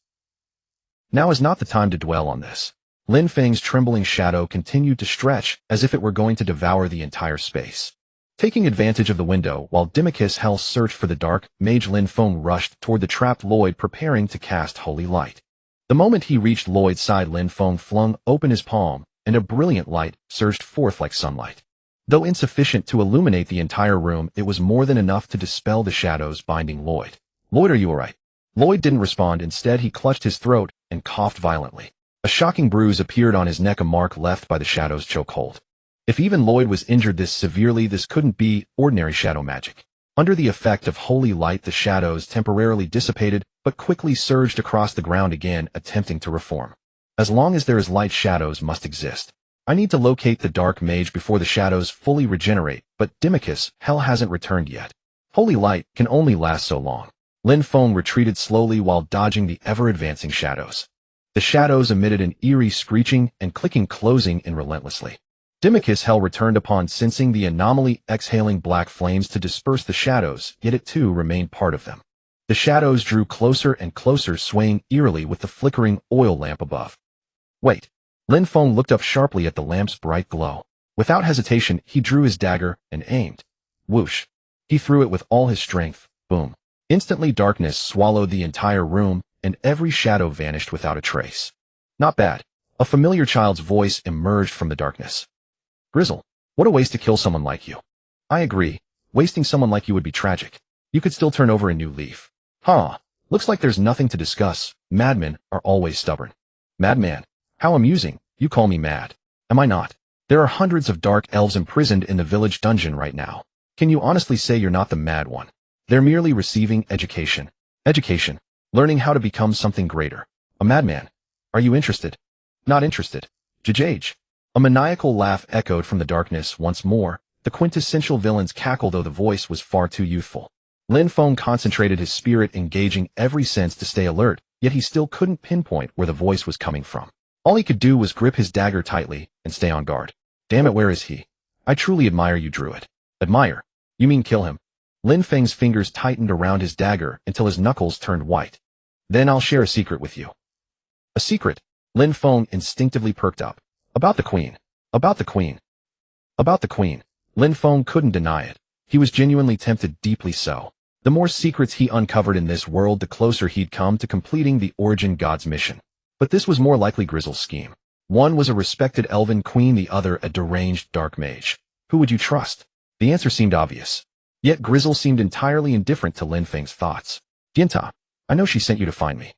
Now is not the time to dwell on this. Lin Feng's trembling shadow continued to stretch as if it were going to devour the entire space. Taking advantage of the window while Dimachus Hell searched for the dark mage, Lin Feng rushed toward the trapped Lloyd, preparing to cast Holy Light. The moment he reached Lloyd's side, Lin Feng flung open his palm, and a brilliant light surged forth like sunlight. Though insufficient to illuminate the entire room, it was more than enough to dispel the shadows binding Lloyd. Lloyd, are you alright? Lloyd didn't respond. Instead, he clutched his throat and coughed violently. A shocking bruise appeared on his neck, a mark left by the shadow's chokehold. If even Lloyd was injured this severely, this couldn't be ordinary shadow magic. Under the effect of holy light, the shadows temporarily dissipated, but quickly surged across the ground again, attempting to reform. As long as there is light, shadows must exist. I need to locate the dark mage before the shadows fully regenerate, but Dimicus, hell hasn't returned yet. Holy light can only last so long. Lin Feng retreated slowly while dodging the ever-advancing shadows. The shadows emitted an eerie screeching and clicking, closing in relentlessly. Dimicus Hell returned upon sensing the anomaly, exhaling black flames to disperse the shadows, yet it too remained part of them. The shadows drew closer and closer, swaying eerily with the flickering oil lamp above. Wait. Lin Feng looked up sharply at the lamp's bright glow. Without hesitation, he drew his dagger and aimed. Whoosh. He threw it with all his strength. Boom. Instantly, darkness swallowed the entire room, and every shadow vanished without a trace. Not bad. A familiar child's voice emerged from the darkness. Grizzle, what a waste to kill someone like you. I agree. Wasting someone like you would be tragic. You could still turn over a new leaf. Huh. Looks like there's nothing to discuss. Madmen are always stubborn. Madman. How amusing. You call me mad. Am I not? There are hundreds of dark elves imprisoned in the village dungeon right now. Can you honestly say you're not the mad one? They're merely receiving education. Education. Learning how to become something greater. A madman. Are you interested? Not interested. Jajage. A maniacal laugh echoed from the darkness once more. The quintessential villain's cackle, though the voice was far too youthful. Lin Feng concentrated his spirit, engaging every sense to stay alert, yet he still couldn't pinpoint where the voice was coming from. All he could do was grip his dagger tightly and stay on guard. Damn it, where is he? I truly admire you, Druid. Admire? You mean kill him? Lin Feng's fingers tightened around his dagger until his knuckles turned white. Then I'll share a secret with you. A secret? Lin Feng instinctively perked up. About the queen. About the queen. About the queen. Lin Feng couldn't deny it. He was genuinely tempted, deeply so. The more secrets he uncovered in this world, the closer he'd come to completing the Origin God's mission. But this was more likely Grizzle's scheme. One was a respected elven queen, the other a deranged dark mage. Who would you trust? The answer seemed obvious. Yet Grizzle seemed entirely indifferent to Lin Feng's thoughts. Ginta, I know she sent you to find me.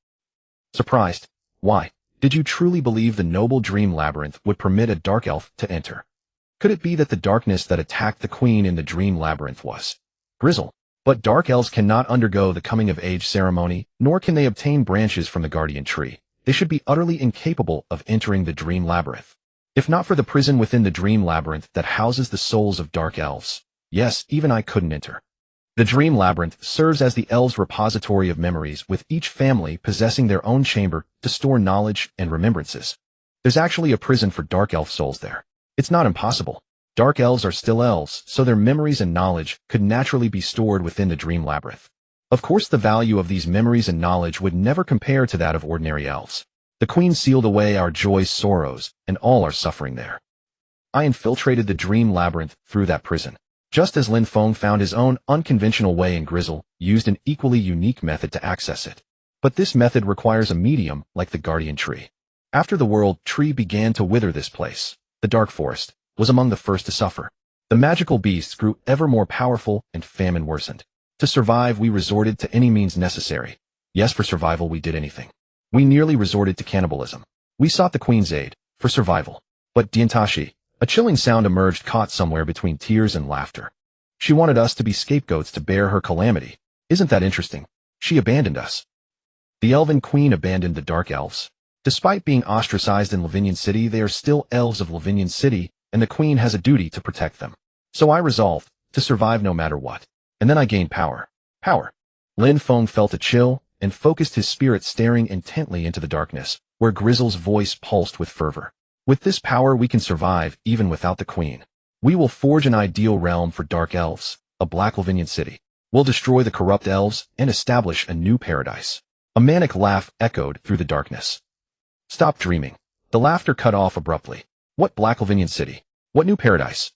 Surprised. Why? Did you truly believe the noble dream labyrinth would permit a dark elf to enter? Could it be that the darkness that attacked the queen in the dream labyrinth was Grizzle? But dark elves cannot undergo the coming-of-age ceremony, nor can they obtain branches from the guardian tree. They should be utterly incapable of entering the dream labyrinth. If not for the prison within the dream labyrinth that houses the souls of dark elves. Yes, even I couldn't enter. The dream labyrinth serves as the elves' repository of memories, with each family possessing their own chamber to store knowledge and remembrances. There's actually a prison for dark elf souls there. It's not impossible. Dark elves are still elves, so their memories and knowledge could naturally be stored within the dream labyrinth. Of course, the value of these memories and knowledge would never compare to that of ordinary elves. The queen sealed away our joys, sorrows, and all our suffering there. I infiltrated the dream labyrinth through that prison. Just as Lin Feng found his own unconventional way, and Grizzle used an equally unique method to access it. But this method requires a medium like the guardian tree. After the world tree began to wither, this place, the dark forest, was among the first to suffer. The magical beasts grew ever more powerful and famine worsened. To survive, we resorted to any means necessary. Yes, for survival we did anything. We nearly resorted to cannibalism. We sought the queen's aid, for survival. But Diantashi, a chilling sound emerged, caught somewhere between tears and laughter. She wanted us to be scapegoats to bear her calamity. Isn't that interesting? She abandoned us. The elven queen abandoned the dark elves. Despite being ostracized in Lavinian City, they are still elves of Lavinian City, and the queen has a duty to protect them. So I resolved to survive no matter what. And then I gained power. Power. Lin Feng felt a chill and focused his spirit, staring intently into the darkness, where Grizzle's voice pulsed with fervor. With this power, we can survive even without the queen. We will forge an ideal realm for dark elves, a black Lavinian city. We'll destroy the corrupt elves and establish a new paradise. A manic laugh echoed through the darkness. Stop dreaming. The laughter cut off abruptly. What black Lavinian city? What new paradise?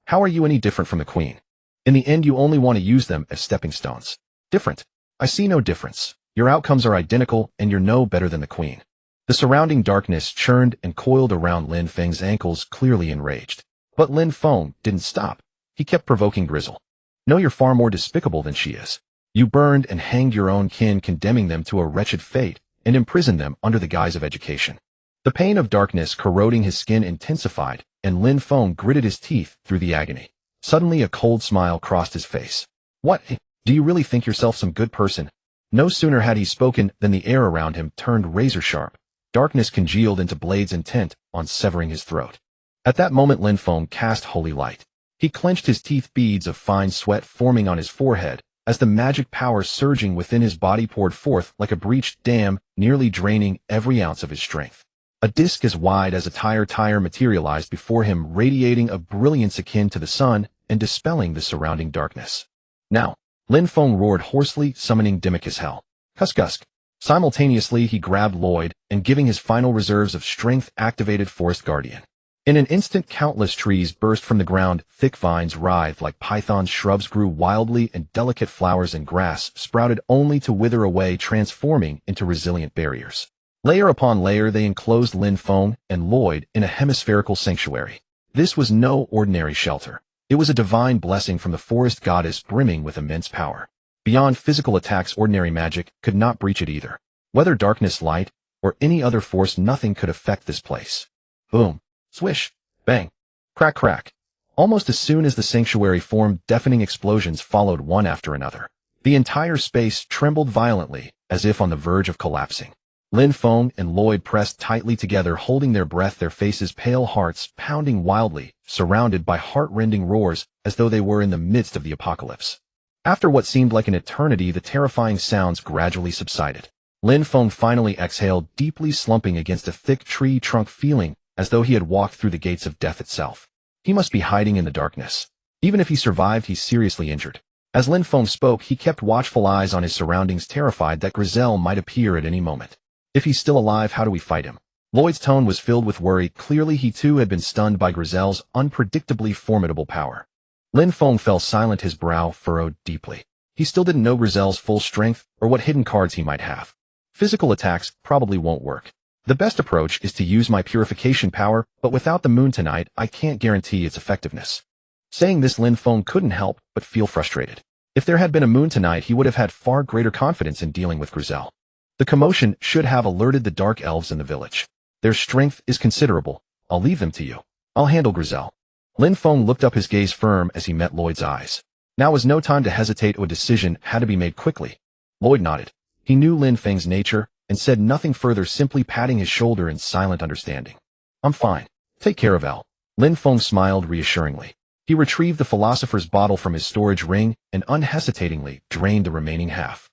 How are you any different from the queen? In the end, you only want to use them as stepping stones. Different? I see no difference. Your outcomes are identical, and you're no better than the queen. The surrounding darkness churned and coiled around Lin Feng's ankles, clearly enraged. But Lin Feng didn't stop. He kept provoking Grizzle. No, you're far more despicable than she is. You burned and hanged your own kin, condemning them to a wretched fate, and imprisoned them under the guise of education. The pain of darkness corroding his skin intensified, and Lin Feng gritted his teeth through the agony. Suddenly a cold smile crossed his face. "What? Do you really think yourself some good person?" No sooner had he spoken than the air around him turned razor-sharp. Darkness congealed into blades intent on severing his throat. At that moment Lin Feng cast holy light. He clenched his teeth, beads of fine sweat forming on his forehead, as the magic power surging within his body poured forth like a breached dam, nearly draining every ounce of his strength. A disk as wide as a tire materialized before him, radiating a brilliance akin to the sun and dispelling the surrounding darkness. "Now!" Lin Feng roared hoarsely, summoning Dimicus Hell. Kusk. Simultaneously he grabbed Lloyd, and giving his final reserves of strength activated Forest Guardian. In an instant countless trees burst from the ground, thick vines writhed like pythons, shrubs grew wildly, and delicate flowers and grass sprouted only to wither away, transforming into resilient barriers. Layer upon layer they enclosed Lin Feng and Lloyd in a hemispherical sanctuary. This was no ordinary shelter. It was a divine blessing from the forest goddess, brimming with immense power. Beyond physical attacks, ordinary magic could not breach it either. Whether darkness, light, or any other force, nothing could affect this place. Boom. Swish. Bang. Crack crack. Almost as soon as the sanctuary formed, deafening explosions followed one after another. The entire space trembled violently, as if on the verge of collapsing. Lin Feng and Lloyd pressed tightly together, holding their breath, their faces pale, hearts pounding wildly, surrounded by heart-rending roars, as though they were in the midst of the apocalypse. After what seemed like an eternity, the terrifying sounds gradually subsided. Lin Feng finally exhaled, deeply slumping against a thick tree trunk, feeling as though he had walked through the gates of death itself. He must be hiding in the darkness. Even if he survived, he's seriously injured. As Lin Feng spoke, he kept watchful eyes on his surroundings, terrified that Grizel might appear at any moment. "If he's still alive, how do we fight him?" Lloyd's tone was filled with worry. Clearly he too had been stunned by Grizel's unpredictably formidable power. Lin Feng fell silent, his brow furrowed deeply. He still didn't know Grizel's full strength or what hidden cards he might have. Physical attacks probably won't work. The best approach is to use my purification power, but without the moon tonight, I can't guarantee its effectiveness. Saying this, Lin Feng couldn't help but feel frustrated. If there had been a moon tonight, he would have had far greater confidence in dealing with Grizel. The commotion should have alerted the dark elves in the village. Their strength is considerable. I'll leave them to you. I'll handle Grizel. Lin Feng looked up, his gaze firm as he met Lloyd's eyes. Now was no time to hesitate. A decision had to be made quickly. Lloyd nodded. He knew Lin Feng's nature and said nothing further, simply patting his shoulder in silent understanding. "I'm fine. Take care of Elle." Lin Feng smiled reassuringly. He retrieved the philosopher's bottle from his storage ring and unhesitatingly drained the remaining half.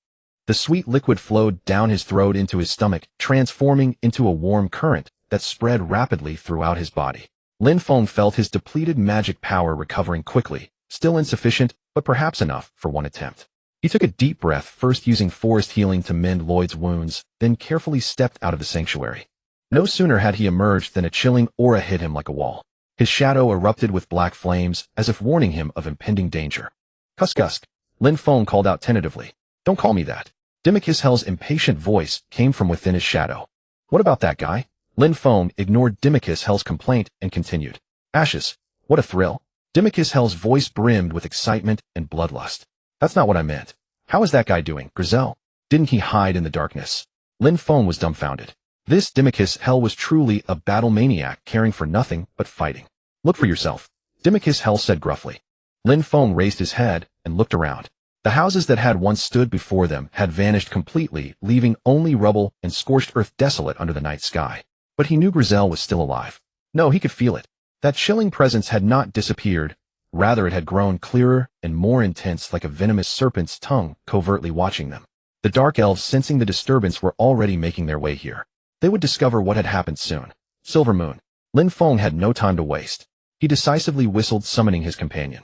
The sweet liquid flowed down his throat into his stomach, transforming into a warm current that spread rapidly throughout his body. Lin Feng felt his depleted magic power recovering quickly, still insufficient, but perhaps enough for one attempt. He took a deep breath, first using forest healing to mend Lloyd's wounds, then carefully stepped out of the sanctuary. No sooner had he emerged than a chilling aura hit him like a wall. His shadow erupted with black flames, as if warning him of impending danger. "Kusk." Lin Feng called out tentatively. "Don't call me that." Dimicus Hell's impatient voice came from within his shadow. "What about that guy?" Lin Feng ignored Dimicus Hell's complaint and continued. "Ashes. What a thrill." Dimicus Hell's voice brimmed with excitement and bloodlust. "That's not what I meant. How is that guy doing, Grizel? Didn't he hide in the darkness?" Lin Feng was dumbfounded. This Dimicus Hell was truly a battle maniac, caring for nothing but fighting. "Look for yourself," Dimicus Hell said gruffly. Lin Feng raised his head and looked around. The houses that had once stood before them had vanished completely, leaving only rubble and scorched earth desolate under the night sky. But he knew Grizel was still alive. No, he could feel it. That chilling presence had not disappeared. Rather, it had grown clearer and more intense, like a venomous serpent's tongue covertly watching them. The dark elves, sensing the disturbance, were already making their way here. They would discover what had happened soon. Silver Moon. Lin Feng had no time to waste. He decisively whistled, summoning his companion.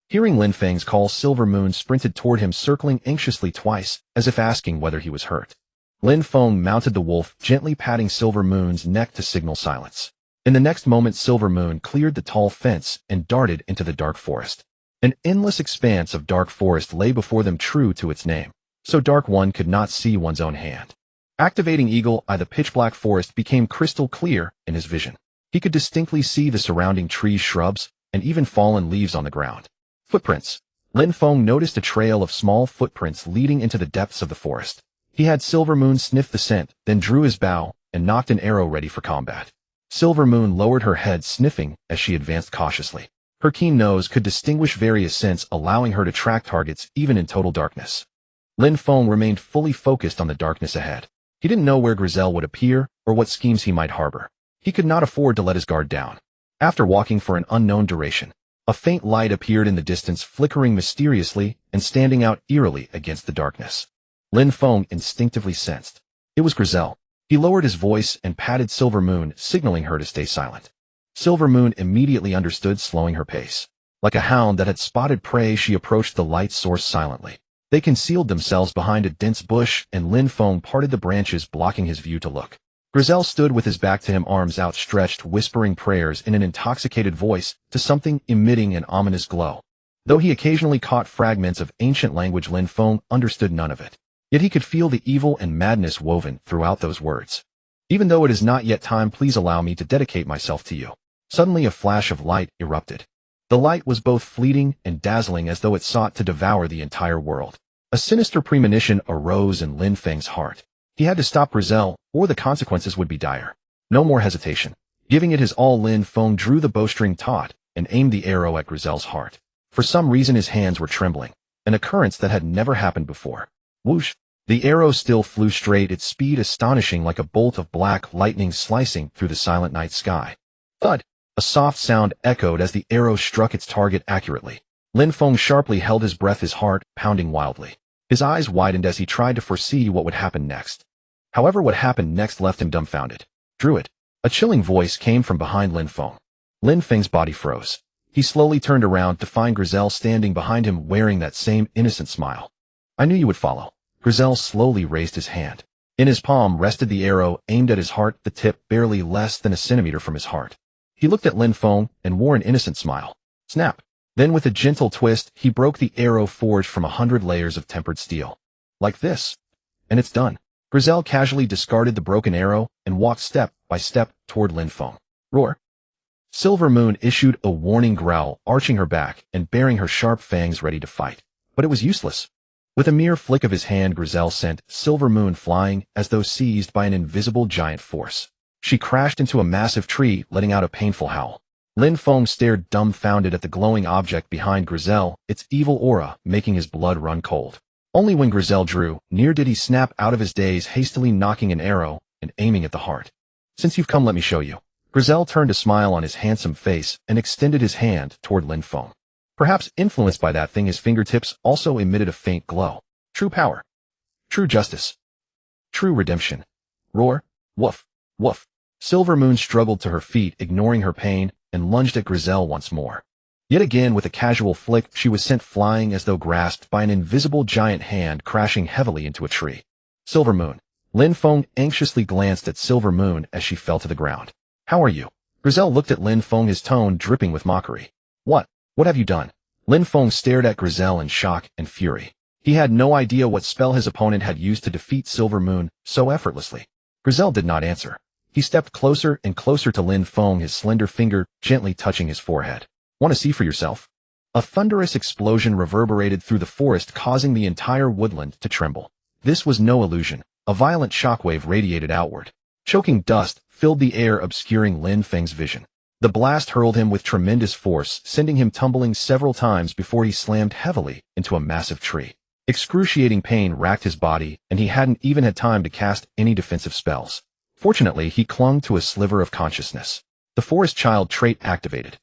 Hearing Lin Feng's call, Silver Moon sprinted toward him, circling anxiously twice, as if asking whether he was hurt. Lin Feng mounted the wolf, gently patting Silver Moon's neck to signal silence. In the next moment, Silver Moon cleared the tall fence and darted into the dark forest. An endless expanse of dark forest lay before them, true to its name. So dark one could not see one's own hand. Activating Eagle Eye, the pitch-black forest became crystal clear in his vision. He could distinctly see the surrounding trees, shrubs, and even fallen leaves on the ground. Footprints. Lin Feng noticed a trail of small footprints leading into the depths of the forest. He had Silver Moon sniff the scent, then drew his bow and knocked an arrow ready for combat. Silver Moon lowered her head, sniffing as she advanced cautiously. Her keen nose could distinguish various scents, allowing her to track targets even in total darkness. Lin Feng remained fully focused on the darkness ahead. He didn't know where Grizel would appear or what schemes he might harbor. He could not afford to let his guard down. After walking for an unknown duration, a faint light appeared in the distance, flickering mysteriously and standing out eerily against the darkness. Lin Feng instinctively sensed it was Grizel. He lowered his voice and patted Silver Moon, signaling her to stay silent. Silver Moon immediately understood, slowing her pace. Like a hound that had spotted prey, she approached the light source silently. They concealed themselves behind a dense bush, and Lin Feng parted the branches, blocking his view to look. Grizel stood with his back to him, arms outstretched, whispering prayers in an intoxicated voice to something emitting an ominous glow. Though he occasionally caught fragments of ancient language, Lin Feng understood none of it. Yet he could feel the evil and madness woven throughout those words. Even though it is not yet time, please allow me to dedicate myself to you. Suddenly a flash of light erupted. The light was both fleeting and dazzling, as though it sought to devour the entire world. A sinister premonition arose in Lin Feng's heart. He had to stop Grizel, or the consequences would be dire. No more hesitation. Giving it his all, Lin Feng drew the bowstring taut and aimed the arrow at Grizel's heart. For some reason his hands were trembling, an occurrence that had never happened before. Whoosh! The arrow still flew straight, its speed astonishing, like a bolt of black lightning slicing through the silent night sky. Thud! A soft sound echoed as the arrow struck its target accurately. Lin Feng sharply held his breath, his heart pounding wildly. His eyes widened as he tried to foresee what would happen next. However, what happened next left him dumbfounded. Druid! A chilling voice came from behind Lin Feng. Lin Feng's body froze. He slowly turned around to find Grizel standing behind him, wearing that same innocent smile. I knew you would follow. Grizel slowly raised his hand. In his palm rested the arrow, aimed at his heart, the tip barely less than a centimeter from his heart. He looked at Lin Feng and wore an innocent smile. Snap! Then with a gentle twist, he broke the arrow forged from 100 layers of tempered steel. Like this. And it's done. Grizel casually discarded the broken arrow and walked step by step toward Lin Feng. Roar! Silver Moon issued a warning growl, arching her back and baring her sharp fangs ready to fight. But it was useless. With a mere flick of his hand, Grizel sent Silver Moon flying as though seized by an invisible giant force. She crashed into a massive tree, letting out a painful howl. Lin Feng stared dumbfounded at the glowing object behind Grizel, its evil aura making his blood run cold. Only when Grizel drew near did he snap out of his daze, hastily knocking an arrow and aiming at the heart. Since you've come, let me show you. Grizel turned a smile on his handsome face and extended his hand toward Lin Feng. Perhaps influenced by that thing, his fingertips also emitted a faint glow. True power. True justice. True redemption. Roar. Woof. Woof. Silver Moon struggled to her feet, ignoring her pain, and lunged at Grizel once more. Yet again, with a casual flick, she was sent flying as though grasped by an invisible giant hand, crashing heavily into a tree. Silver Moon. Lin Feng anxiously glanced at Silver Moon as she fell to the ground. How are you? Grizel looked at Lin Feng, his tone dripping with mockery. What have you done? Lin Feng stared at Grizel in shock and fury. He had no idea what spell his opponent had used to defeat Silver Moon so effortlessly. Grizel did not answer. He stepped closer and closer to Lin Feng, his slender finger gently touching his forehead. Want to see for yourself? A thunderous explosion reverberated through the forest, causing the entire woodland to tremble. This was no illusion. A violent shockwave radiated outward. Choking dust filled the air, obscuring Lin Feng's vision. The blast hurled him with tremendous force, sending him tumbling several times before he slammed heavily into a massive tree. Excruciating pain racked his body, and he hadn't even had time to cast any defensive spells. Fortunately, he clung to a sliver of consciousness. The Forest Child trait activated.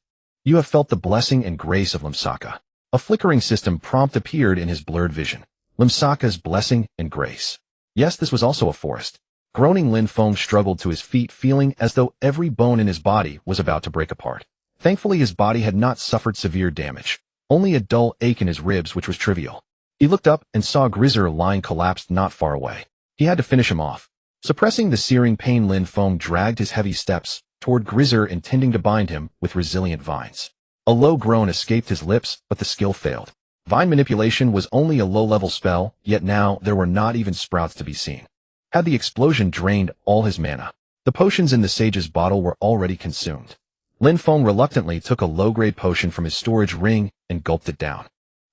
You have felt the blessing and grace of Limsaka. A flickering system prompt appeared in his blurred vision. Limsaka's blessing and grace. Yes, this was also a forest. Groaning, Lin Feng struggled to his feet, feeling as though every bone in his body was about to break apart. Thankfully, his body had not suffered severe damage, only a dull ache in his ribs, which was trivial. He looked up and saw Grizer lying collapsed not far away. He had to finish him off. Suppressing the searing pain, Lin Feng dragged his heavy steps toward Grizer, intending to bind him with resilient vines. A low groan escaped his lips, but the skill failed. Vine manipulation was only a low-level spell, yet now there were not even sprouts to be seen. Had the explosion drained all his mana? The potions in the sage's bottle were already consumed. Lin Feng reluctantly took a low-grade potion from his storage ring and gulped it down.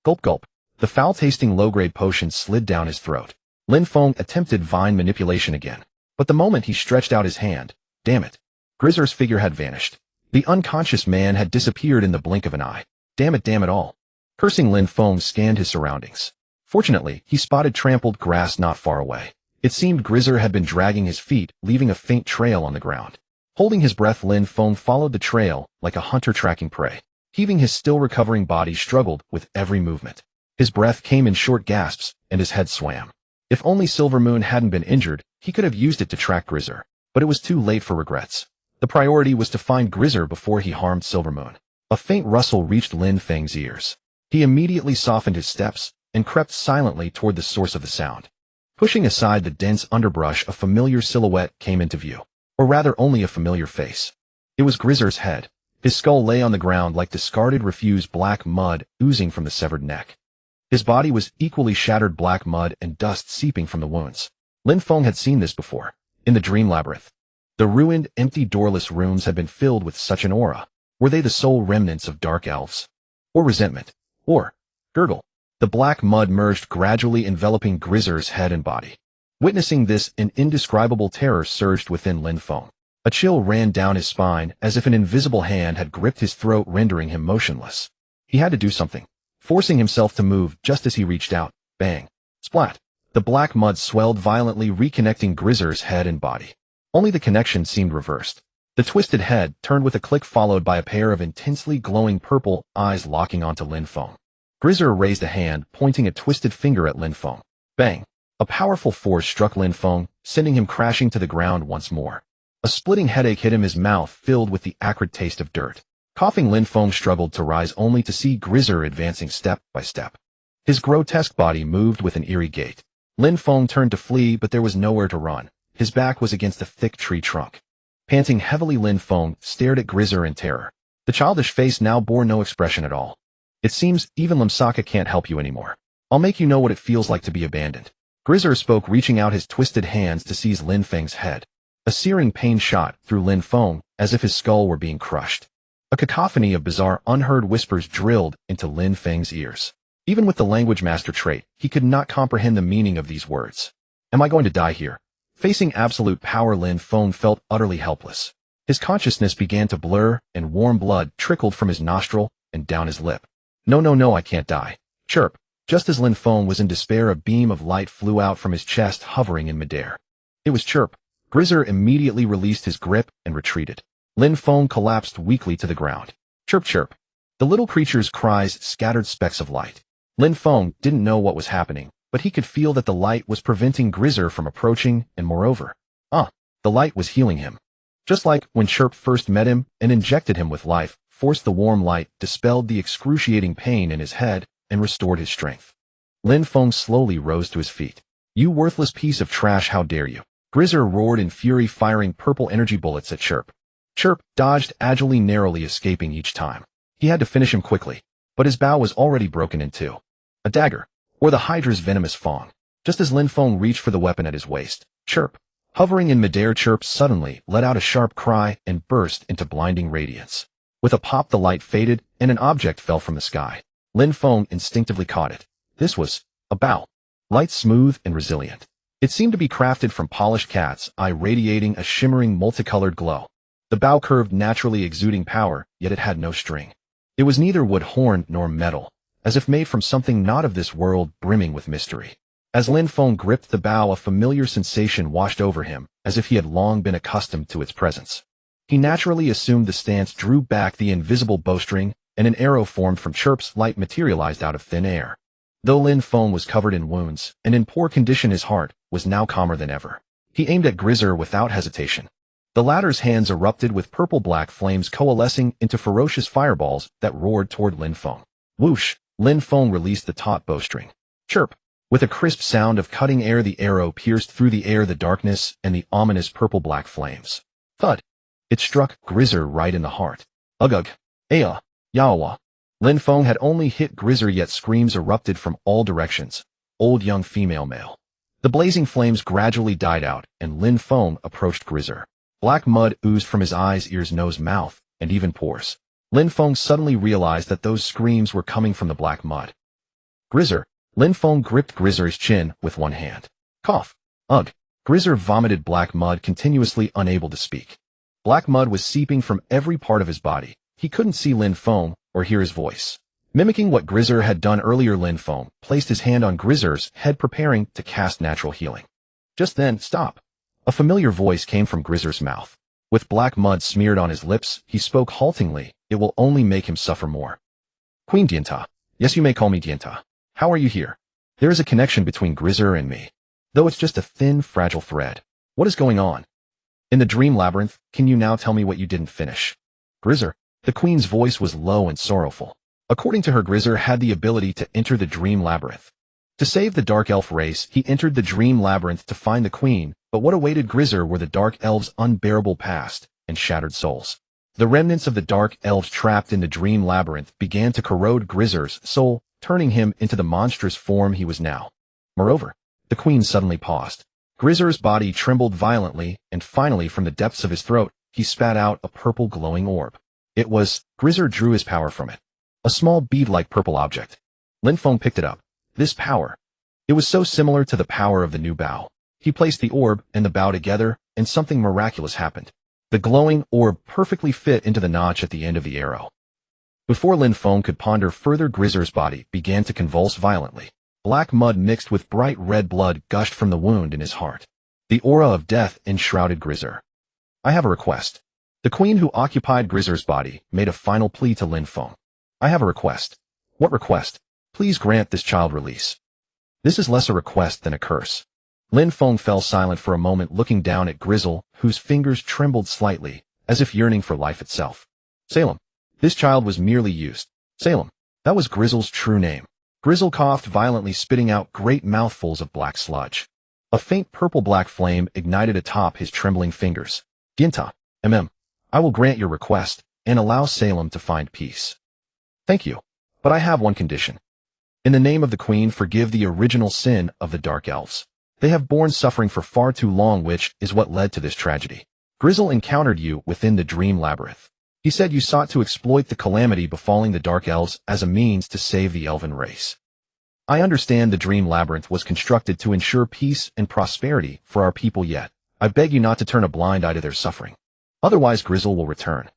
Gulp gulp. The foul-tasting low-grade potion slid down his throat. Lin Feng attempted vine manipulation again. But the moment he stretched out his hand, damn it, Grizzer's figure had vanished. The unconscious man had disappeared in the blink of an eye. Damn it all. Cursing, Lin Feng scanned his surroundings. Fortunately, he spotted trampled grass not far away. It seemed Grizzer had been dragging his feet, leaving a faint trail on the ground. Holding his breath, Lin Feng followed the trail like a hunter tracking prey. Heaving, his still recovering body struggled with every movement. His breath came in short gasps, and his head swam. If only Silvermoon hadn't been injured, he could have used it to track Grizzer. But it was too late for regrets. The priority was to find Grizzer before he harmed Silvermoon. A faint rustle reached Lin Feng's ears. He immediately softened his steps and crept silently toward the source of the sound. Pushing aside the dense underbrush, a familiar silhouette came into view. Or rather, only a familiar face. It was Grizzer's head. His skull lay on the ground like discarded refuse, black mud oozing from the severed neck. His body was equally shattered, black mud and dust seeping from the wounds. Lin Feng had seen this before, in the dream labyrinth. The ruined, empty, doorless rooms had been filled with such an aura. Were they the sole remnants of dark elves? Or resentment? Or gurgle? The black mud merged, gradually enveloping Grizzer's head and body. Witnessing this, an indescribable terror surged within Lin Feng. A chill ran down his spine, as if an invisible hand had gripped his throat, rendering him motionless. He had to do something. Forcing himself to move just as he reached out. Bang. Splat. The black mud swelled violently, reconnecting Grizzer's head and body. Only the connection seemed reversed. The twisted head turned with a click, followed by a pair of intensely glowing purple eyes locking onto Lin Feng. Grizzer raised a hand, pointing a twisted finger at Lin Feng. Bang. A powerful force struck Lin Feng, sending him crashing to the ground once more. A splitting headache hit him, his mouth filled with the acrid taste of dirt. Coughing, Lin Feng struggled to rise, only to see Grizzer advancing step by step. His grotesque body moved with an eerie gait. Lin Feng turned to flee, but there was nowhere to run. His back was against a thick tree trunk. Panting heavily, Lin Feng stared at Grizzer in terror. The childish face now bore no expression at all. It seems even Limsaka can't help you anymore. I'll make you know what it feels like to be abandoned. Grizzer spoke, reaching out his twisted hands to seize Lin Feng's head. A searing pain shot through Lin Feng, as if his skull were being crushed. A cacophony of bizarre, unheard whispers drilled into Lin Feng's ears. Even with the language master trait, he could not comprehend the meaning of these words. Am I going to die here? Facing absolute power, Lin Feng felt utterly helpless. His consciousness began to blur, and warm blood trickled from his nostril and down his lip. No, I can't die. Chirp. Just as Lin Feng was in despair, a beam of light flew out from his chest, hovering in midair. It was Chirp. Grizzer immediately released his grip and retreated. Lin Feng collapsed weakly to the ground. Chirp, chirp. The little creature's cries scattered specks of light. Lin Feng didn't know what was happening, but he could feel that the light was preventing Grizzer from approaching, and moreover, the light was healing him. Just like when Chirp first met him and injected him with life force, the warm light dispelled the excruciating pain in his head and restored his strength. Lin Feng slowly rose to his feet. You worthless piece of trash, how dare you? Grizzer roared in fury, firing purple energy bullets at Chirp. Chirp dodged agilely, narrowly escaping each time. He had to finish him quickly, but his bow was already broken in two. A dagger, or the Hydra's venomous fang. Just as Lin Feng reached for the weapon at his waist, Chirp, hovering in midair, Chirp suddenly let out a sharp cry and burst into blinding radiance. With a pop, the light faded, and an object fell from the sky. Lin Feng instinctively caught it. This was a bow. Light, smooth, and resilient. It seemed to be crafted from polished cat's eye, radiating a shimmering multicolored glow. The bow curved naturally, exuding power, yet it had no string. It was neither wood, horn, nor metal, as if made from something not of this world, brimming with mystery. As Lin Feng gripped the bow, a familiar sensation washed over him, as if he had long been accustomed to its presence. He naturally assumed the stance, drew back the invisible bowstring, and an arrow formed from Chirp's light materialized out of thin air. Though Lin Feng was covered in wounds and in poor condition, his heart was now calmer than ever. He aimed at Grizzer without hesitation. The latter's hands erupted with purple-black flames, coalescing into ferocious fireballs that roared toward Lin Feng. Whoosh! Lin Feng released the taut bowstring. Chirp! With a crisp sound of cutting air, the arrow pierced through the air, the darkness, and the ominous purple-black flames. Thud! It struck Grizzer right in the heart. Ugh! Aya! Yawa! Lin Feng had only hit Grizzer, yet screams erupted from all directions. Old, young, female, male. The blazing flames gradually died out, and Lin Feng approached Grizzer. Black mud oozed from his eyes, ears, nose, mouth, and even pores. Lin Feng suddenly realized that those screams were coming from the black mud. Grizzer! Lin Feng gripped Grizzer's chin with one hand. Cough. Ugh. Grizzer vomited black mud, continuously unable to speak. Black mud was seeping from every part of his body. He couldn't see Lin Feng or hear his voice. Mimicking what Grizzer had done earlier, Lin Feng placed his hand on Grizzer's head, preparing to cast natural healing. Just then, stop. A familiar voice came from Grizzer's mouth. With black mud smeared on his lips, he spoke haltingly. It will only make him suffer more. Queen Dianta. Yes, you may call me Dianta. How are you here? There is a connection between Grizzer and me, though it's just a thin, fragile thread. What is going on? In the dream labyrinth, can you now tell me what you didn't finish? Grizzer. The queen's voice was low and sorrowful. According to her, Grizzer had the ability to enter the dream labyrinth. To save the dark elf race, he entered the dream labyrinth to find the queen, but what awaited Grizzer were the dark elves' unbearable past and shattered souls. The remnants of the dark elves trapped in the dream labyrinth began to corrode Grizzer's soul, turning him into the monstrous form he was now. Moreover, the queen suddenly paused. Grizzer's body trembled violently, and finally from the depths of his throat, he spat out a purple glowing orb. It was, Grizzer drew his power from it. A small bead-like purple object. Lin Feng picked it up. This power. It was so similar to the power of the new bow. He placed the orb and the bow together, and something miraculous happened. The glowing orb perfectly fit into the notch at the end of the arrow. Before Lin Feng could ponder further, Grizzer's body began to convulse violently. Black mud mixed with bright red blood gushed from the wound in his heart. The aura of death enshrouded Grizzer. I have a request. The queen who occupied Grizzer's body made a final plea to Lin Feng. I have a request. What request? Please grant this child release. This is less a request than a curse. Lin Feng fell silent for a moment, looking down at Grizzle, whose fingers trembled slightly, as if yearning for life itself. Salem. This child was merely used. Salem. That was Grizzle's true name. Grizzle coughed violently, spitting out great mouthfuls of black sludge. A faint purple-black flame ignited atop his trembling fingers. Ginta. I will grant your request, and allow Salem to find peace. Thank you. But I have one condition. In the name of the queen, forgive the original sin of the dark elves. They have borne suffering for far too long, which is what led to this tragedy. Grizzle encountered you within the dream labyrinth. He said you sought to exploit the calamity befalling the dark elves as a means to save the elven race. I understand the dream labyrinth was constructed to ensure peace and prosperity for our people, yet I beg you not to turn a blind eye to their suffering. Otherwise Grizzle will return.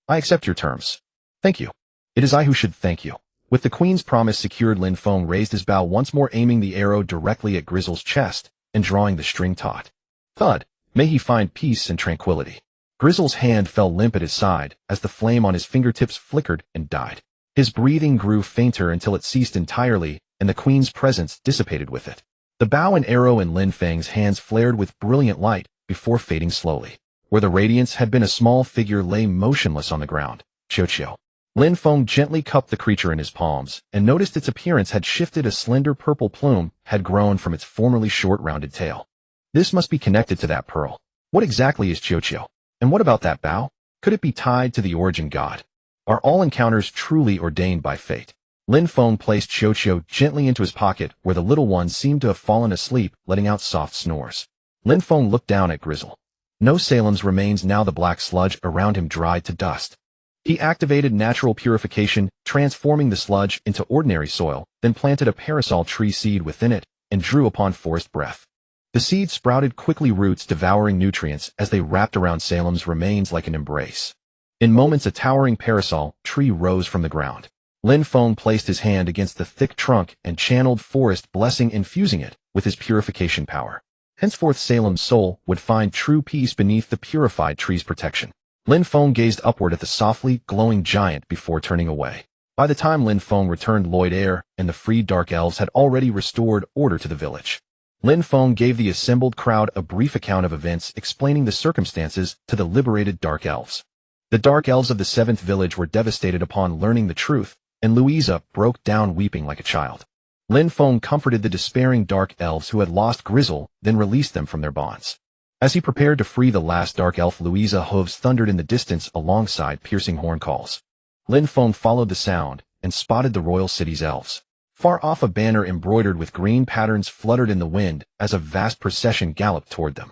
I accept your terms. Thank you. It is I who should thank you. With the queen's promise secured, Lin Feng raised his bow once more, aiming the arrow directly at Grizzle's chest and drawing the string taut. Thud. May he find peace and tranquility. Grizzle's hand fell limp at his side as the flame on his fingertips flickered and died. His breathing grew fainter until it ceased entirely, and the queen's presence dissipated with it. The bow and arrow in Lin Feng's hands flared with brilliant light before fading slowly. Where the radiance had been, a small figure lay motionless on the ground. Chio. Lin Feng gently cupped the creature in his palms and noticed its appearance had shifted. A slender purple plume had grown from its formerly short, rounded tail. This must be connected to that pearl. What exactly is Chio? And what about that bow? Could it be tied to the origin god? Are all encounters truly ordained by fate? Lin Feng placed Chio gently into his pocket, where the little one seemed to have fallen asleep, letting out soft snores. Lin Feng looked down at Grizzle. No Salem's remains now. The black sludge around him dried to dust. He activated natural purification, transforming the sludge into ordinary soil, then planted a parasol tree seed within it and drew upon forest breath. The seed sprouted quickly, roots devouring nutrients as they wrapped around Salem's remains like an embrace. In moments, a towering parasol tree rose from the ground. Lin Feng placed his hand against the thick trunk and channeled forest blessing, infusing it with his purification power. Henceforth Salem's soul would find true peace beneath the purified tree's protection. Lin Feng gazed upward at the softly glowing giant before turning away. By the time Lin Feng returned, Lloyd Air and the freed dark elves had already restored order to the village. Lin Feng gave the assembled crowd a brief account of events, explaining the circumstances to the liberated dark elves. The dark elves of the 7th village were devastated upon learning the truth, and Louisa broke down weeping like a child. Lin Feng comforted the despairing dark elves who had lost Grizzle, then released them from their bonds. As he prepared to free the last dark elf, Louisa hooves thundered in the distance alongside piercing horn calls. Lin Feng followed the sound and spotted the royal city's elves. Far off, a banner embroidered with green patterns fluttered in the wind as a vast procession galloped toward them.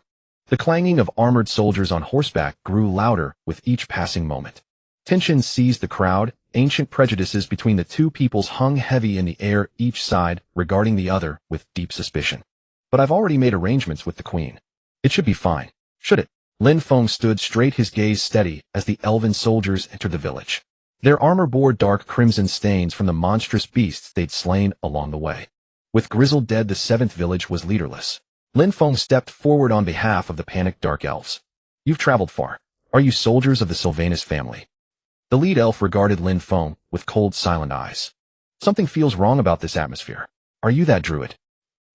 The clanging of armored soldiers on horseback grew louder with each passing moment. Tension seized the crowd. Ancient prejudices between the two peoples hung heavy in the air, each side regarding the other with deep suspicion. but I've already made arrangements with the queen. It should be fine, should it? Lin Feng stood straight, his gaze steady, as the elven soldiers entered the village. Their armor bore dark crimson stains from the monstrous beasts they'd slain along the way. With Grizzle dead, the 7th village was leaderless. Lin Feng stepped forward on behalf of the panicked dark elves. You've traveled far. Are you soldiers of the Sylvanus family? The lead elf regarded Lin Feng with cold, silent eyes. Something feels wrong about this atmosphere. Are you that druid?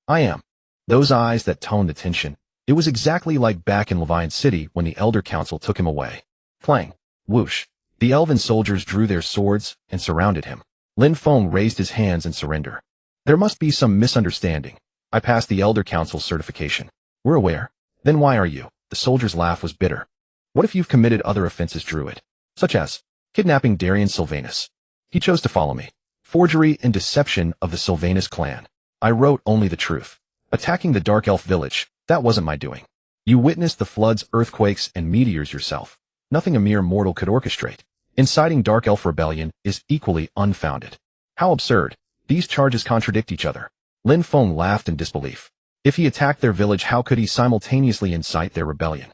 I am. Those eyes that toned the tension. It was exactly like back in Levian City when the Elder Council took him away. Clang. Whoosh. The elven soldiers drew their swords and surrounded him. Lin Feng raised his hands in surrender. There must be some misunderstanding. I passed the Elder Council's certification. We're aware. Then why are you? The soldier's laugh was bitter. What if you've committed other offenses, druid? Such as kidnapping Darian Sylvanus. He chose to follow me. Forgery and deception of the Sylvanus clan. I wrote only the truth. Attacking the Dark Elf village, that wasn't my doing. You witnessed the floods, earthquakes, and meteors yourself. Nothing a mere mortal could orchestrate. Inciting Dark Elf rebellion is equally unfounded. How absurd. These charges contradict each other. Lin Feng laughed in disbelief. If he attacked their village, how could he simultaneously incite their rebellion?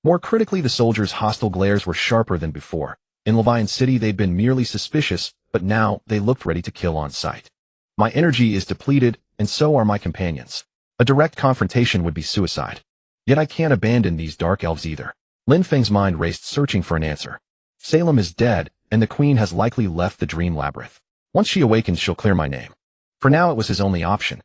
More critically, the soldiers' hostile glares were sharper than before. In Levian City, they'd been merely suspicious, but now they looked ready to kill on sight. My energy is depleted, and so are my companions. A direct confrontation would be suicide. Yet I can't abandon these dark elves either. Lin Feng's mind raced, searching for an answer. Salem is dead, and the queen has likely left the dream labyrinth. Once she awakens, she'll clear my name. For now, it was his only option.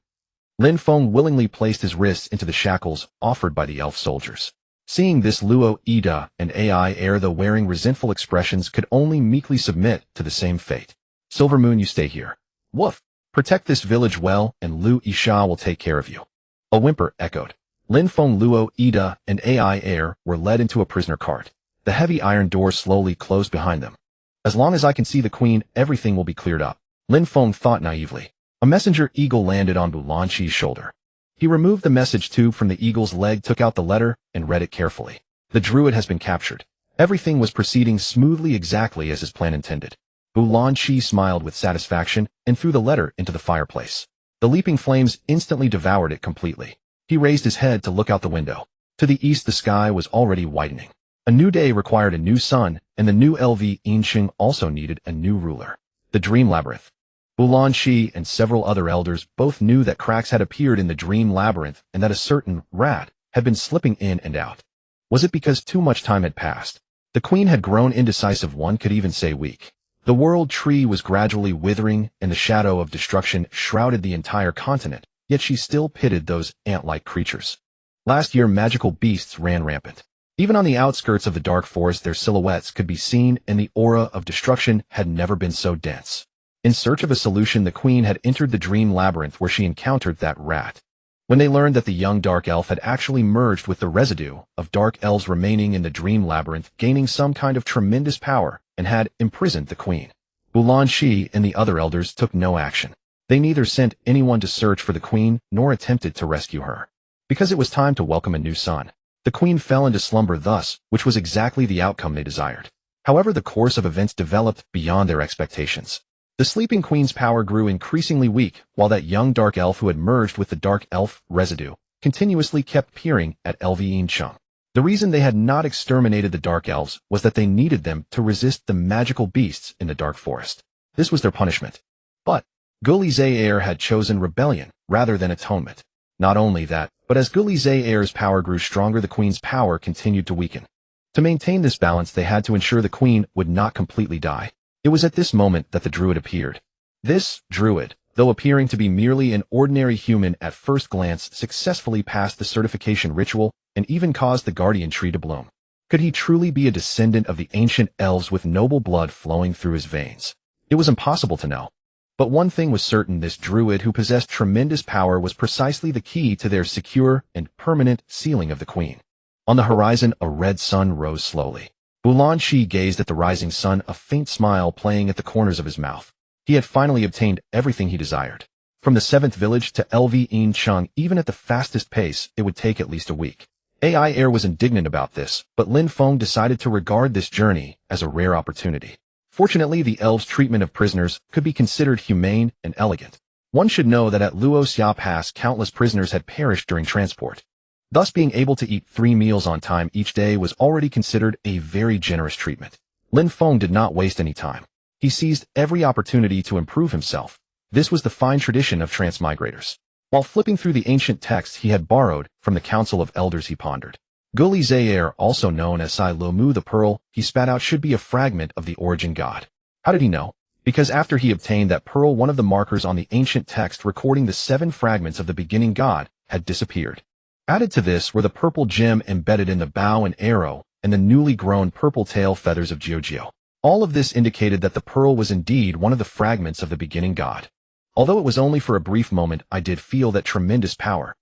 Lin Feng willingly placed his wrists into the shackles offered by the elf soldiers. Seeing this, Luo, Ida, and Ai Air, though wearing resentful expressions, could only meekly submit to the same fate. Silver Moon, you stay here. Woof. Protect this village well, and Lu Isha will take care of you. A whimper echoed. Lin Feng, Luo, Ida, and Ai Air were led into a prisoner cart. The heavy iron door slowly closed behind them. As long as I can see the queen, everything will be cleared up. Lin Feng thought naively. A messenger eagle landed on Bulanqi's shoulder. He removed the message tube from the eagle's leg, took out the letter, and read it carefully. The druid has been captured. Everything was proceeding smoothly, exactly as his plan intended. Bulanqi smiled with satisfaction and threw the letter into the fireplace. The leaping flames instantly devoured it completely. He raised his head to look out the window. To the east, the sky was already widening. A new day required a new sun, and the new LV Yinsheng also needed a new ruler. The Dream Labyrinth. Bulanqi and several other elders both knew that cracks had appeared in the Dream Labyrinth and that a certain rat had been slipping in and out. Was it because too much time had passed? The queen had grown indecisive, one could even say weak. The world tree was gradually withering, and the shadow of destruction shrouded the entire continent, yet she still pitied those ant-like creatures. Last year, magical beasts ran rampant. Even on the outskirts of the dark forest, their silhouettes could be seen, and the aura of destruction had never been so dense. In search of a solution, the queen had entered the Dream Labyrinth, where she encountered that rat. When they learned that the young dark elf had actually merged with the residue of dark elves remaining in the Dream Labyrinth, gaining some kind of tremendous power, and had imprisoned the queen, Bulanqi and the other elders took no action. They neither sent anyone to search for the queen nor attempted to rescue her. Because it was time to welcome a new son. The queen fell into slumber thus, which was exactly the outcome they desired. However, the course of events developed beyond their expectations. The sleeping queen's power grew increasingly weak, while that young dark elf who had merged with the dark elf residue continuously kept peering at Lvine Chung. The reason they had not exterminated the dark elves was that they needed them to resist the magical beasts in the dark forest. This was their punishment. But Guli Zaire had chosen rebellion rather than atonement. Not only that, but as Guli Zaire's power grew stronger, the queen's power continued to weaken. To maintain this balance, they had to ensure the queen would not completely die. It was at this moment that the druid appeared. This druid, though appearing to be merely an ordinary human at first glance, successfully passed the certification ritual and even caused the guardian tree to bloom. Could he truly be a descendant of the ancient elves with noble blood flowing through his veins? It was impossible to know. But one thing was certain: this druid who possessed tremendous power was precisely the key to their secure and permanent sealing of the queen. On the horizon, a red sun rose slowly. Bulanqi gazed at the rising sun, a faint smile playing at the corners of his mouth. He had finally obtained everything he desired. From the 7th village to Lvine Chung, even at the fastest pace, it would take at least a week. Ai Air was indignant about this, but Lin Feng decided to regard this journey as a rare opportunity. Fortunately, the elves' treatment of prisoners could be considered humane and elegant. One should know that at Luo Xia Pass countless prisoners had perished during transport. Thus being able to eat 3 meals on time each day was already considered a very generous treatment. Lin Feng did not waste any time. He seized every opportunity to improve himself. This was the fine tradition of transmigrators. While flipping through the ancient texts he had borrowed from the Council of Elders, he pondered. Guli Zaire, also known as Sai Lomu the Pearl, he spat out, should be a fragment of the origin god. How did he know? Because after he obtained that pearl, one of the markers on the ancient text recording the 7 fragments of the beginning god had disappeared. Added to this were the purple gem embedded in the bow and arrow, and the newly grown purple tail feathers of Jiujio. All of this indicated that the pearl was indeed one of the fragments of the beginning god. Although it was only for a brief moment, I did feel that tremendous power.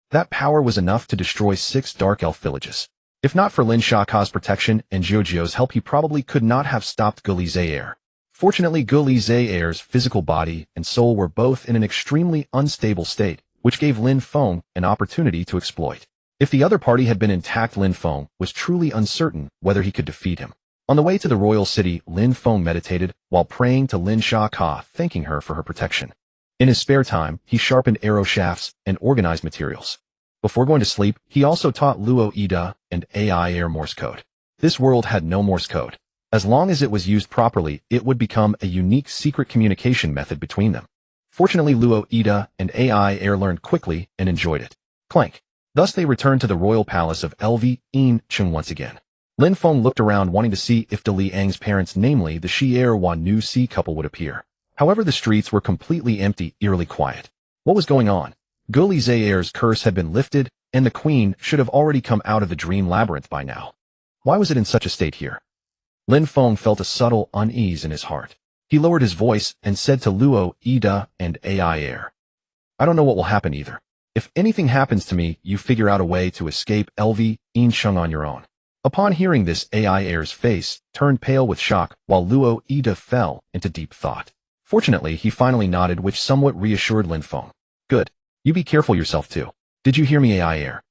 That power was enough to destroy 6 dark elf villages. If not for Lin Shaka's protection and Jiujio's help, he probably could not have stopped Guli Zaire. Fortunately, Guli Zaire's physical body and soul were both in an extremely unstable state, which gave Lin Feng an opportunity to exploit. If the other party had been intact, Lin Feng was truly uncertain whether he could defeat him. On the way to the royal city, Lin Feng meditated while praying to Lin Shaka, thanking her for her protection. In his spare time, he sharpened arrow shafts and organized materials. Before going to sleep, he also taught Luo Ida and AI Air Morse code. This world had no Morse code. As long as it was used properly, it would become a unique secret communication method between them. Fortunately, Luo Ida and AI Air learned quickly and enjoyed it. Clank. Thus they returned to the royal palace of LV In Chung once again. Lin Feng looked around, wanting to see if De Liang's parents, namely the Xie Wan Nu Si couple, would appear. However, the streets were completely empty, eerily quiet. What was going on? Guli Zaire's curse had been lifted, and the queen should have already come out of the dream labyrinth by now. Why was it in such a state here? Lin Feng felt a subtle unease in his heart. He lowered his voice and said to Luo Ida and AI Air, I don't know what will happen either. If anything happens to me, you figure out a way to escape LV In Chung on your own. Upon hearing this, AI Air's face turned pale with shock, while Luo Ida fell into deep thought. Fortunately, he finally nodded, which somewhat reassured Lin Feng. Good. You be careful yourself too. Did you hear me, AI Air?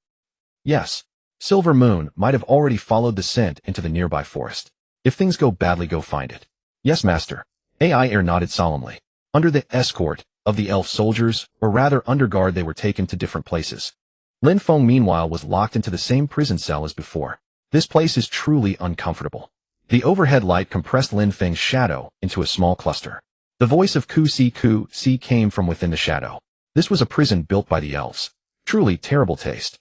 Yes. Silver Moon might have already followed the scent into the nearby forest. If things go badly, go find it. Yes, master. AI Air nodded solemnly. Under the escort of the elf soldiers, or rather under guard, they were taken to different places. Lin Feng, meanwhile, was locked into the same prison cell as before. This place is truly uncomfortable. The overhead light compressed Lin Feng's shadow into a small cluster. The voice of Ku Si came from within the shadow. This was a prison built by the elves. Truly terrible taste.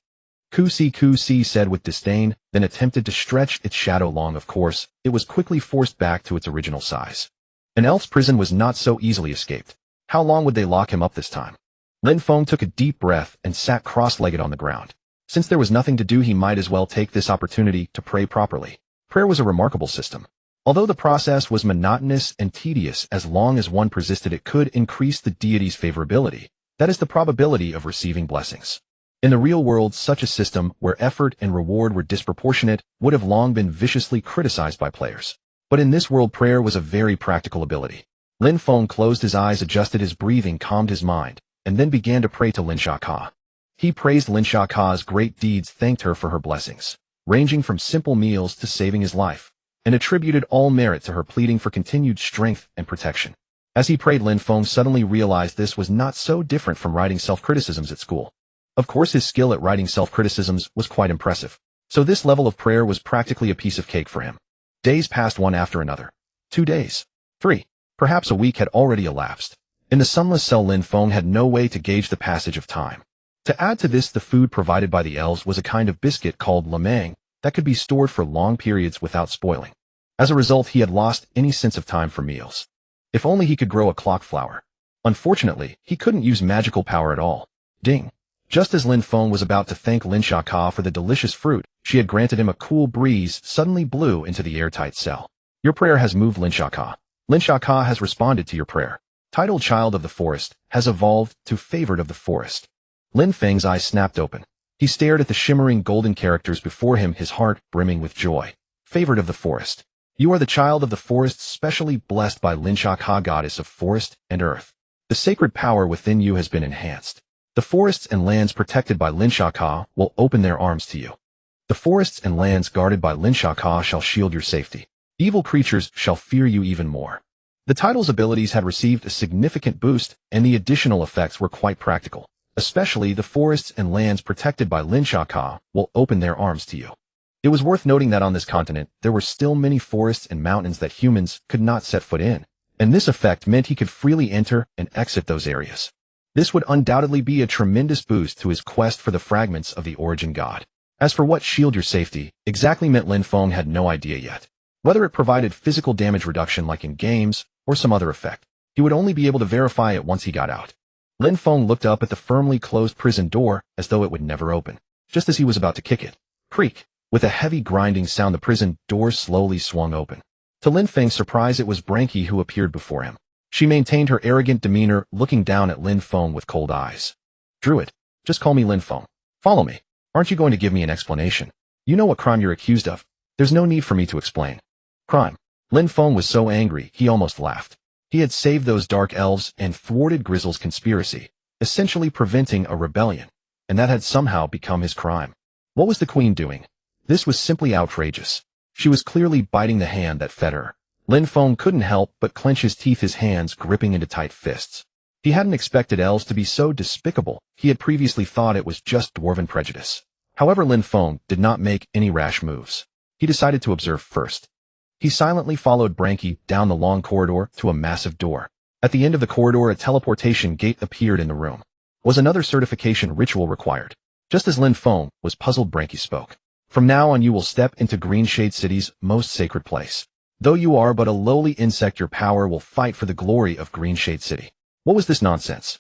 Ku Si said with disdain, then attempted to stretch its shadow long. Of course, it was quickly forced back to its original size. An elf's prison was not so easily escaped. How long would they lock him up this time? Lin Feng took a deep breath and sat cross-legged on the ground. Since there was nothing to do, he might as well take this opportunity to pray properly. Prayer was a remarkable system. Although the process was monotonous and tedious, as long as one persisted, it could increase the deity's favorability. That is, the probability of receiving blessings. In the real world, such a system, where effort and reward were disproportionate, would have long been viciously criticized by players. But in this world, prayer was a very practical ability. Lin Feng closed his eyes, adjusted his breathing, calmed his mind, and then began to pray to Lin Shaka. He praised Lin Shaka's great deeds, thanked her for her blessings, ranging from simple meals to saving his life, and attributed all merit to her, pleading for continued strength and protection. As he prayed, Lin Feng suddenly realized this was not so different from writing self-criticisms at school. Of course, his skill at writing self-criticisms was quite impressive, so this level of prayer was practically a piece of cake for him. Days passed one after another. 2 days. 3. Perhaps a week had already elapsed. In the sunless cell, Lin Feng had no way to gauge the passage of time. To add to this, the food provided by the elves was a kind of biscuit called lamang that could be stored for long periods without spoiling. As a result, he had lost any sense of time for meals. If only he could grow a clock flower. Unfortunately, he couldn't use magical power at all. Ding. Just as Lin Feng was about to thank Lin Shaka for the delicious fruit she had granted him, a cool breeze suddenly blew into the airtight cell. Your prayer has moved, Lin Shaka. Lin Shaka has responded to your prayer. Title Child of the Forest has evolved to Favored of the Forest. Lin Feng's eyes snapped open. He stared at the shimmering golden characters before him, his heart brimming with joy. Favored of the Forest. You are the child of the forest, specially blessed by Lin Shaka, goddess of forest and earth. The sacred power within you has been enhanced. The forests and lands protected by Lin Shaka will open their arms to you. The forests and lands guarded by Lin Shaka shall shield your safety. Evil creatures shall fear you even more. The title's abilities had received a significant boost, and the additional effects were quite practical. Especially the forests and lands protected by Lin Feng will open their arms to you. It was worth noting that on this continent, there were still many forests and mountains that humans could not set foot in, and this effect meant he could freely enter and exit those areas. This would undoubtedly be a tremendous boost to his quest for the fragments of the origin god. As for what shield your safety exactly meant, Lin Feng had no idea yet. Whether it provided physical damage reduction like in games, or some other effect, he would only be able to verify it once he got out. Lin Feng looked up at the firmly closed prison door as though it would never open. Just as he was about to kick it, creak, with a heavy grinding sound, the prison door slowly swung open. To Lin Feng's surprise, it was Branky who appeared before him. She maintained her arrogant demeanor, looking down at Lin Feng with cold eyes. Druid, just call me Lin Feng. Follow me. Aren't you going to give me an explanation? You know what crime you're accused of. There's no need for me to explain. Crime. Lin Feng was so angry, he almost laughed. He had saved those dark elves and thwarted Grizzle's conspiracy, essentially preventing a rebellion, and that had somehow become his crime. What was the queen doing? This was simply outrageous. She was clearly biting the hand that fed her. Lin Feng couldn't help but clench his teeth, his hands gripping into tight fists. He hadn't expected elves to be so despicable. He had previously thought it was just dwarven prejudice. However, Lin Feng did not make any rash moves. He decided to observe first. He silently followed Branky down the long corridor to a massive door. At the end of the corridor, a teleportation gate appeared in the room. Was another certification ritual required? Just as Lin Feng was puzzled, Branky spoke. From now on you will step into Greenshade City's most sacred place. Though you are but a lowly insect, your power will fight for the glory of Greenshade City. What was this nonsense?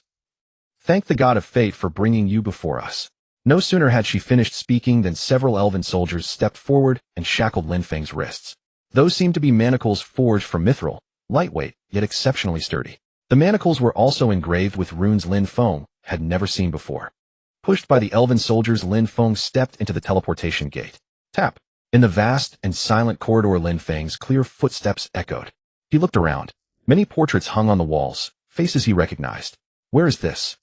Thank the god of fate for bringing you before us. No sooner had she finished speaking than several elven soldiers stepped forward and shackled Lin Feng's wrists. Those seemed to be manacles forged from mithril, lightweight, yet exceptionally sturdy. The manacles were also engraved with runes Lin Feng had never seen before. Pushed by the elven soldiers, Lin Feng stepped into the teleportation gate. Tap. In the vast and silent corridor, Lin Feng's clear footsteps echoed. He looked around. Many portraits hung on the walls, faces he recognized. Where is this?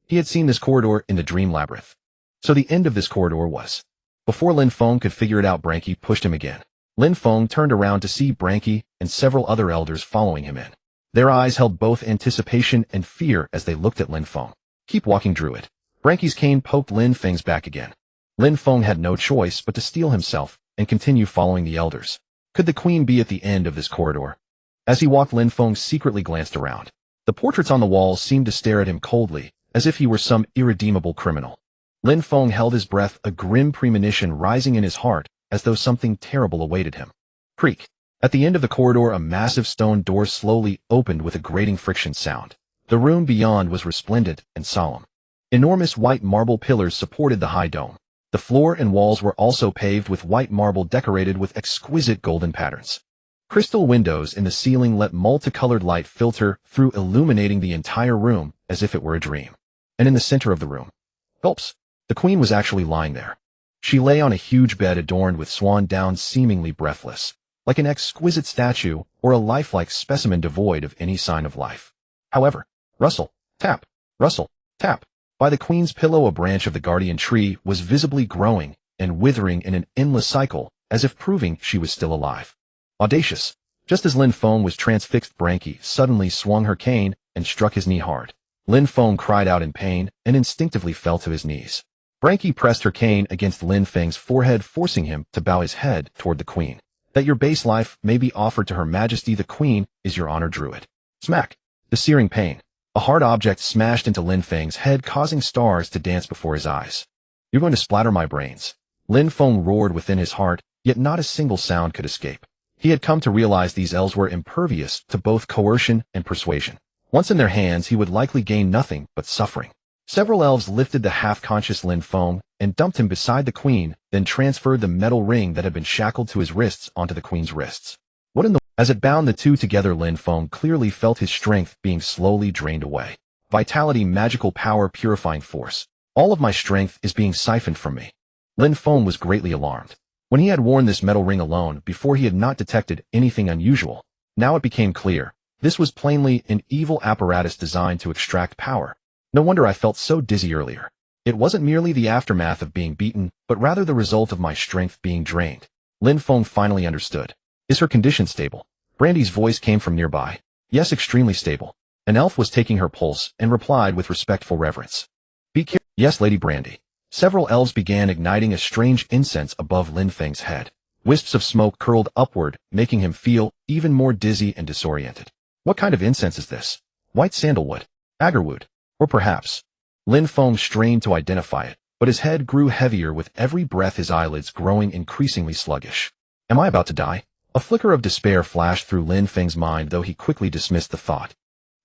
He had seen this corridor in the Dream Labyrinth. So the end of this corridor was. Before Lin Feng could figure it out, Branky pushed him again. Lin Feng turned around to see Branky and several other elders following him in. Their eyes held both anticipation and fear as they looked at Lin Feng. Keep walking, Druid. Branky's cane poked Lin Feng's back again. Lin Feng had no choice but to steel himself and continue following the elders. Could the queen be at the end of this corridor? As he walked, Lin Feng secretly glanced around. The portraits on the walls seemed to stare at him coldly, as if he were some irredeemable criminal. Lin Feng held his breath, a grim premonition rising in his heart, as though something terrible awaited him. Creak. At the end of the corridor, a massive stone door slowly opened with a grating friction sound. The room beyond was resplendent and solemn. Enormous white marble pillars supported the high dome. The floor and walls were also paved with white marble decorated with exquisite golden patterns. Crystal windows in the ceiling let multicolored light filter through, illuminating the entire room as if it were a dream. And in the center of the room, gulps, the queen was actually lying there. She lay on a huge bed adorned with swan down, seemingly breathless, like an exquisite statue or a lifelike specimen devoid of any sign of life. However, rustle, tap, by the queen's pillow, a branch of the guardian tree was visibly growing and withering in an endless cycle, as if proving she was still alive. Audacious. Just as Lin Feng was transfixed, Branky suddenly swung her cane and struck his knee hard. Lin Feng cried out in pain and instinctively fell to his knees. Branky pressed her cane against Lin Feng's forehead, forcing him to bow his head toward the queen. That your base life may be offered to Her Majesty the Queen is your honor, Druid. Smack. The searing pain. A hard object smashed into Lin Feng's head, causing stars to dance before his eyes. You're going to splatter my brains. Lin Feng roared within his heart, yet not a single sound could escape. He had come to realize these elves were impervious to both coercion and persuasion. Once in their hands, he would likely gain nothing but suffering. Several elves lifted the half-conscious Lin Feng and dumped him beside the queen, then transferred the metal ring that had been shackled to his wrists onto the queen's wrists. What in the... As it bound the two together, Lin Feng clearly felt his strength being slowly drained away. Vitality, magical power, purifying force. All of my strength is being siphoned from me. Lin Feng was greatly alarmed. When he had worn this metal ring alone, before he had not detected anything unusual. Now it became clear. This was plainly an evil apparatus designed to extract power. No wonder I felt so dizzy earlier. It wasn't merely the aftermath of being beaten, but rather the result of my strength being drained. Lin Feng finally understood. Is her condition stable? Brandy's voice came from nearby. Yes, extremely stable. An elf was taking her pulse and replied with respectful reverence. Be careful. Yes, Lady Brandy. Several elves began igniting a strange incense above Lin Feng's head. Wisps of smoke curled upward, making him feel even more dizzy and disoriented. What kind of incense is this? White sandalwood? Agarwood? Or perhaps? Lin Feng strained to identify it, but his head grew heavier with every breath, his eyelids growing increasingly sluggish. Am I about to die? A flicker of despair flashed through Lin Feng's mind, though he quickly dismissed the thought.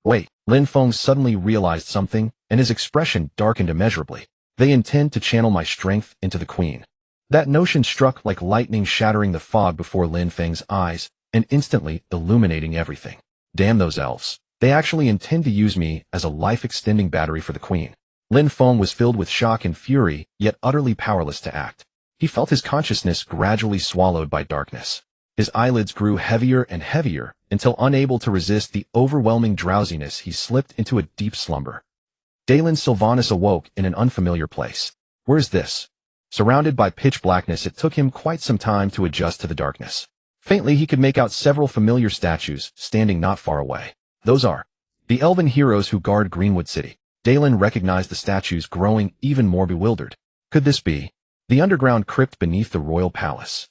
Wait, Lin Feng suddenly realized something, and his expression darkened immeasurably. They intend to channel my strength into the queen. That notion struck like lightning, shattering the fog before Lin Feng's eyes, and instantly illuminating everything. Damn those elves. They actually intend to use me as a life-extending battery for the queen. Lin Feng was filled with shock and fury, yet utterly powerless to act. He felt his consciousness gradually swallowed by darkness. His eyelids grew heavier and heavier, until unable to resist the overwhelming drowsiness, he slipped into a deep slumber. Dalen Sylvanus awoke in an unfamiliar place. Where is this? Surrounded by pitch blackness, it took him quite some time to adjust to the darkness. Faintly, he could make out several familiar statues, standing not far away. Those are the elven heroes who guard Greenwood City. Dalen recognized the statues, growing even more bewildered. Could this be the underground crypt beneath the royal palace?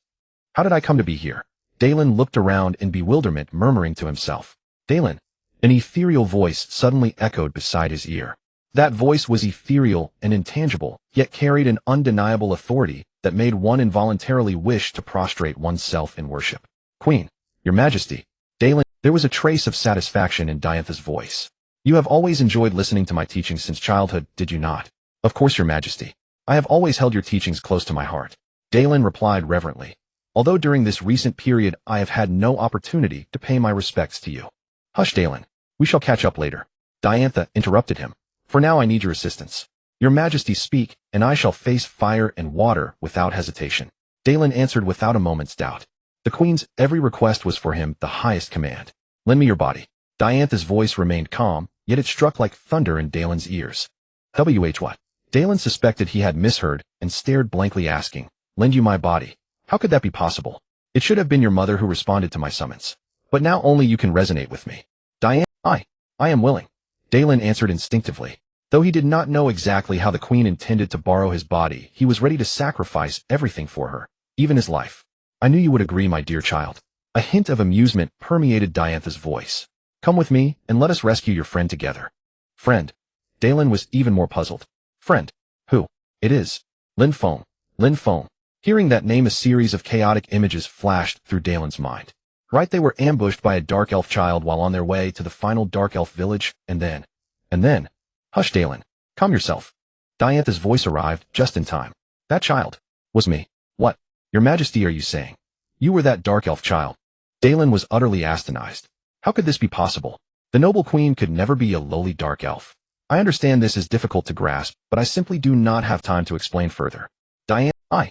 How did I come to be here? Dalen looked around in bewilderment, murmuring to himself. Dalen! An ethereal voice suddenly echoed beside his ear. That voice was ethereal and intangible, yet carried an undeniable authority that made one involuntarily wish to prostrate oneself in worship. Queen, Your Majesty. Dalen, there was a trace of satisfaction in Diantha's voice. You have always enjoyed listening to my teachings since childhood, did you not? Of course, Your Majesty. I have always held your teachings close to my heart. Dalen replied reverently. Although during this recent period I have had no opportunity to pay my respects to you. Hush, Dalen. We shall catch up later. Diantha interrupted him. For now I need your assistance. Your Majesty, speak, and I shall face fire and water without hesitation. Dalen answered without a moment's doubt. The Queen's every request was for him the highest command. Lend me your body. Diantha's voice remained calm, yet it struck like thunder in Dalen's ears. What? Dalen suspected he had misheard and stared blankly, asking, Lend you my body? How could that be possible? It should have been your mother who responded to my summons. But now only you can resonate with me. Diantha, I am willing. Dalen answered instinctively. Though he did not know exactly how the Queen intended to borrow his body, he was ready to sacrifice everything for her, even his life. I knew you would agree, my dear child. A hint of amusement permeated Diantha's voice. Come with me, and let us rescue your friend together. Friend? Dalen was even more puzzled. Friend? Who? It is Lin Feng. Lin Feng. Hearing that name, a series of chaotic images flashed through Dalen's mind. Right, they were ambushed by a dark elf child while on their way to the final dark elf village, and then... Hush, Dalen. Calm yourself. Diantha's voice arrived just in time. That child was me. What? Your Majesty, are you saying you were that dark elf child? Dalen was utterly astonished. How could this be possible? The noble queen could never be a lowly dark elf. I understand this is difficult to grasp, but I simply do not have time to explain further. Diantha,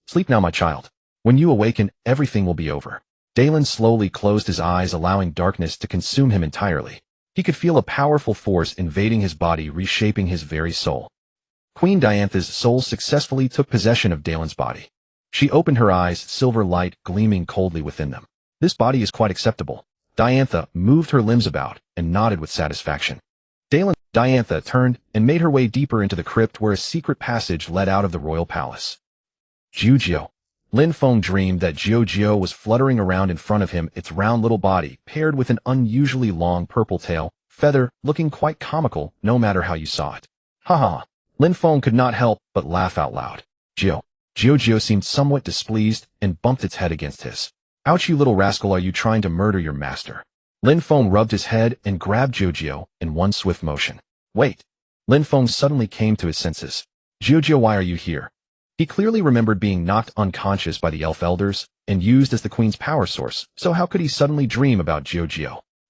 sleep now, my child. When you awaken, everything will be over. Dalen slowly closed his eyes, allowing darkness to consume him entirely. He could feel a powerful force invading his body, reshaping his very soul. Queen Diantha's soul successfully took possession of Dalen's body. She opened her eyes, silver light gleaming coldly within them. This body is quite acceptable. Diantha moved her limbs about and nodded with satisfaction. Diantha turned and made her way deeper into the crypt, where a secret passage led out of the royal palace. Jiu. Lin Feng dreamed that Jiu was fluttering around in front of him, its round little body paired with an unusually long purple tail, feather, looking quite comical no matter how you saw it. Ha ha. Lin Feng could not help but laugh out loud. Jiu seemed somewhat displeased and bumped its head against his. Ouch, you little rascal, are you trying to murder your master? Lin Feng rubbed his head and grabbed Jiu in one swift motion. Wait. Lin Feng suddenly came to his senses. Jiu, why are you here? He clearly remembered being knocked unconscious by the elf elders and used as the queen's power source, so how could he suddenly dream about Jiu?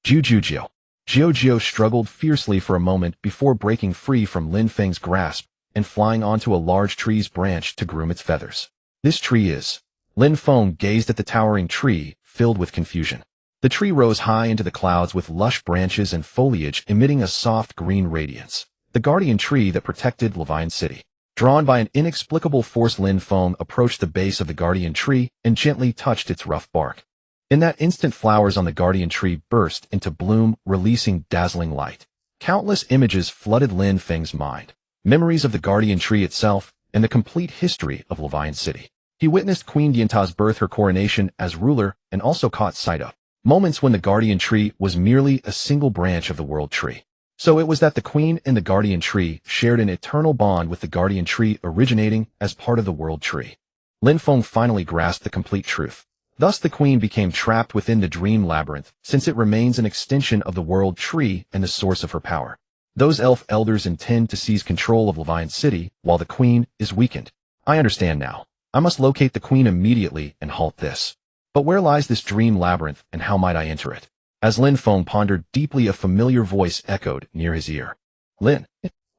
Jiu struggled fiercely for a moment before breaking free from Lin Feng's grasp and flying onto a large tree's branch to groom its feathers. This tree is... Lin Feng gazed at the towering tree, filled with confusion. The tree rose high into the clouds with lush branches and foliage emitting a soft green radiance. The guardian tree that protected Levine City. Drawn by an inexplicable force, Lin Feng approached the base of the guardian tree and gently touched its rough bark. In that instant, flowers on the guardian tree burst into bloom, releasing dazzling light. Countless images flooded Lin Feng's mind. Memories of the guardian tree itself, and the complete history of Levian City. He witnessed Queen Dianta's birth, her coronation as ruler, and also caught sight of moments when the guardian tree was merely a single branch of the world tree. So it was that the queen and the guardian tree shared an eternal bond, with the guardian tree originating as part of the world tree. Lin Feng finally grasped the complete truth. Thus the queen became trapped within the dream labyrinth, since it remains an extension of the world tree and the source of her power. Those elf elders intend to seize control of Levian City, while the queen is weakened. I understand now. I must locate the queen immediately and halt this. But where lies this dream labyrinth, and how might I enter it? As Lin Feng pondered deeply, a familiar voice echoed near his ear. Lin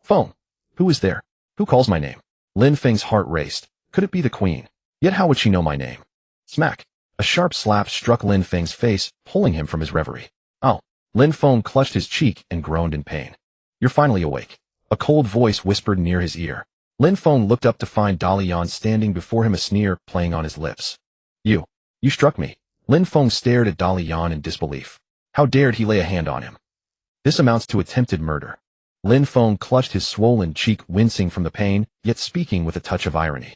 Feng, who is there? Who calls my name? Lin Feng's heart raced. Could it be the queen? Yet how would she know my name? Smack! A sharp slap struck Lin Feng's face, pulling him from his reverie. Oh! Lin Feng clutched his cheek and groaned in pain. You're finally awake. A cold voice whispered near his ear. Lin Feng looked up to find Dalian standing before him, a sneer playing on his lips. You struck me. Lin Feng stared at Dalian in disbelief. How dared he lay a hand on him? This amounts to attempted murder. Lin Feng clutched his swollen cheek, wincing from the pain, yet speaking with a touch of irony.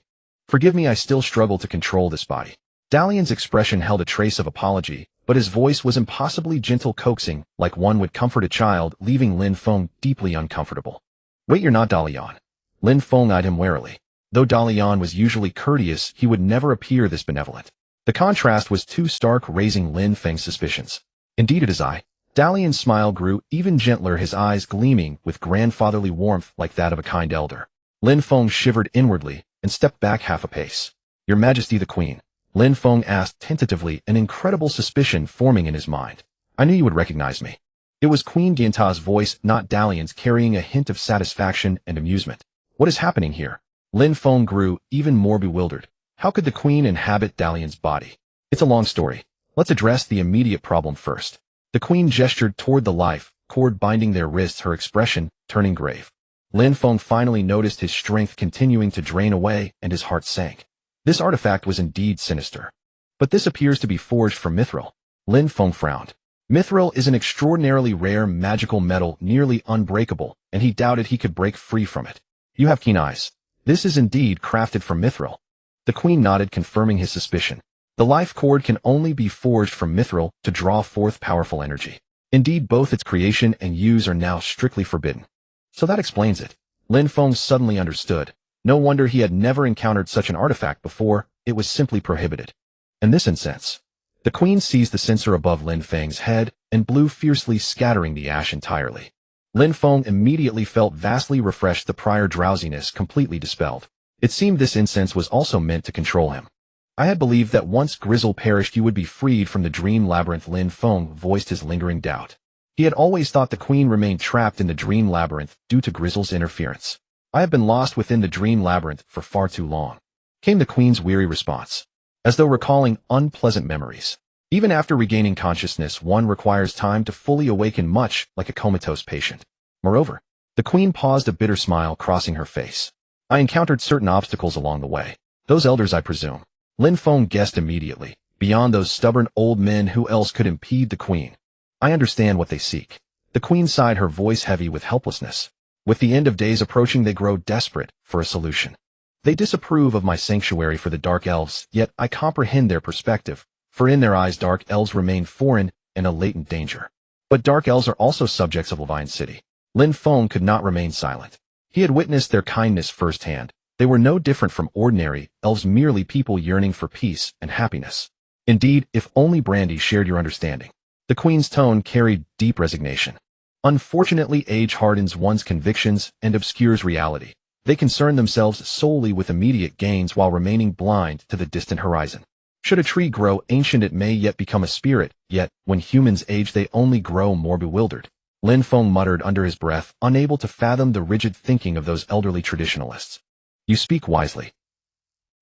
Forgive me, I still struggle to control this body. Dalian's expression held a trace of apology, but his voice was impossibly gentle, coaxing, like one would comfort a child, leaving Lin Feng deeply uncomfortable. Wait, you're not Dalian. Lin Feng eyed him warily. Though Dalian was usually courteous, he would never appear this benevolent. The contrast was too stark, raising Lin Feng's suspicions. Indeed it is I. Dalian's smile grew even gentler, his eyes gleaming with grandfatherly warmth like that of a kind elder. Lin Feng shivered inwardly and stepped back half a pace. Your Majesty the Queen, Lin Feng asked tentatively, an incredible suspicion forming in his mind. I knew you would recognize me. It was Queen Dianta's voice, not Dalian's, carrying a hint of satisfaction and amusement. What is happening here? Lin Feng grew even more bewildered. How could the queen inhabit Dalian's body? It's a long story. Let's address the immediate problem first. The queen gestured toward the life cord binding their wrists, her expression turning grave. Lin Feng finally noticed his strength continuing to drain away, and his heart sank. This artifact was indeed sinister. But this appears to be forged from mithril. Lin Feng frowned. Mithril is an extraordinarily rare magical metal, nearly unbreakable, and he doubted he could break free from it. You have keen eyes. This is indeed crafted from mithril. The queen nodded, confirming his suspicion. The life cord can only be forged from mithril to draw forth powerful energy. Indeed, both its creation and use are now strictly forbidden. So that explains it. Lin Feng suddenly understood. No wonder he had never encountered such an artifact before. It was simply prohibited. And this incense. The queen seized the censer above Lin Feng's head and blew fiercely, scattering the ash entirely. Lin Feng immediately felt vastly refreshed, the prior drowsiness completely dispelled. It seemed this incense was also meant to control him. I had believed that once Grizzle perished you would be freed from the dream labyrinth. Lin Feng voiced his lingering doubt. He had always thought the queen remained trapped in the dream labyrinth due to Grizzle's interference. I have been lost within the dream labyrinth for far too long, came the queen's weary response, as though recalling unpleasant memories. Even after regaining consciousness, one requires time to fully awaken, much like a comatose patient. Moreover, the queen paused, a bitter smile crossing her face. I encountered certain obstacles along the way. Those elders, I presume. Lin Feng guessed immediately. Beyond those stubborn old men, who else could impede the queen? I understand what they seek. The queen sighed, her voice heavy with helplessness. With the end of days approaching, they grow desperate for a solution. They disapprove of my sanctuary for the dark elves, yet I comprehend their perspective, for in their eyes dark elves remain foreign and a latent danger. But dark elves are also subjects of Levian City. Lin Feng could not remain silent. He had witnessed their kindness firsthand. They were no different from ordinary elves, merely people yearning for peace and happiness. Indeed, if only Brandy shared your understanding. The queen's tone carried deep resignation. Unfortunately, age hardens one's convictions and obscures reality. They concern themselves solely with immediate gains while remaining blind to the distant horizon. Should a tree grow ancient, it may yet become a spirit, yet, when humans age, they only grow more bewildered. Lin Feng muttered under his breath, unable to fathom the rigid thinking of those elderly traditionalists. You speak wisely.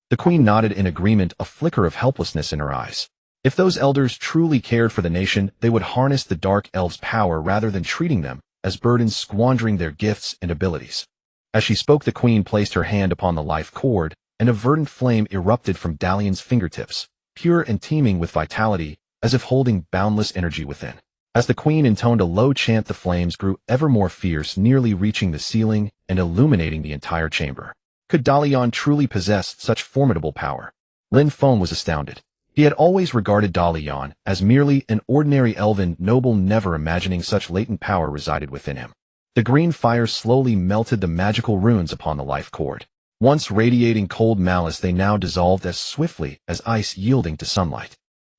The queen nodded in agreement, a flicker of helplessness in her eyes. If those elders truly cared for the nation, they would harness the dark elves' power rather than treating them as burdens, squandering their gifts and abilities. As she spoke, the queen placed her hand upon the life cord, and a verdant flame erupted from Dalian's fingertips, pure and teeming with vitality, as if holding boundless energy within. As the queen intoned a low chant, the flames grew ever more fierce, nearly reaching the ceiling and illuminating the entire chamber. Could Dalian truly possess such formidable power? Lin Feng was astounded. He had always regarded Dalian as merely an ordinary elven noble, never imagining such latent power resided within him. The green fire slowly melted the magical runes upon the life cord. Once radiating cold malice, they now dissolved as swiftly as ice yielding to sunlight.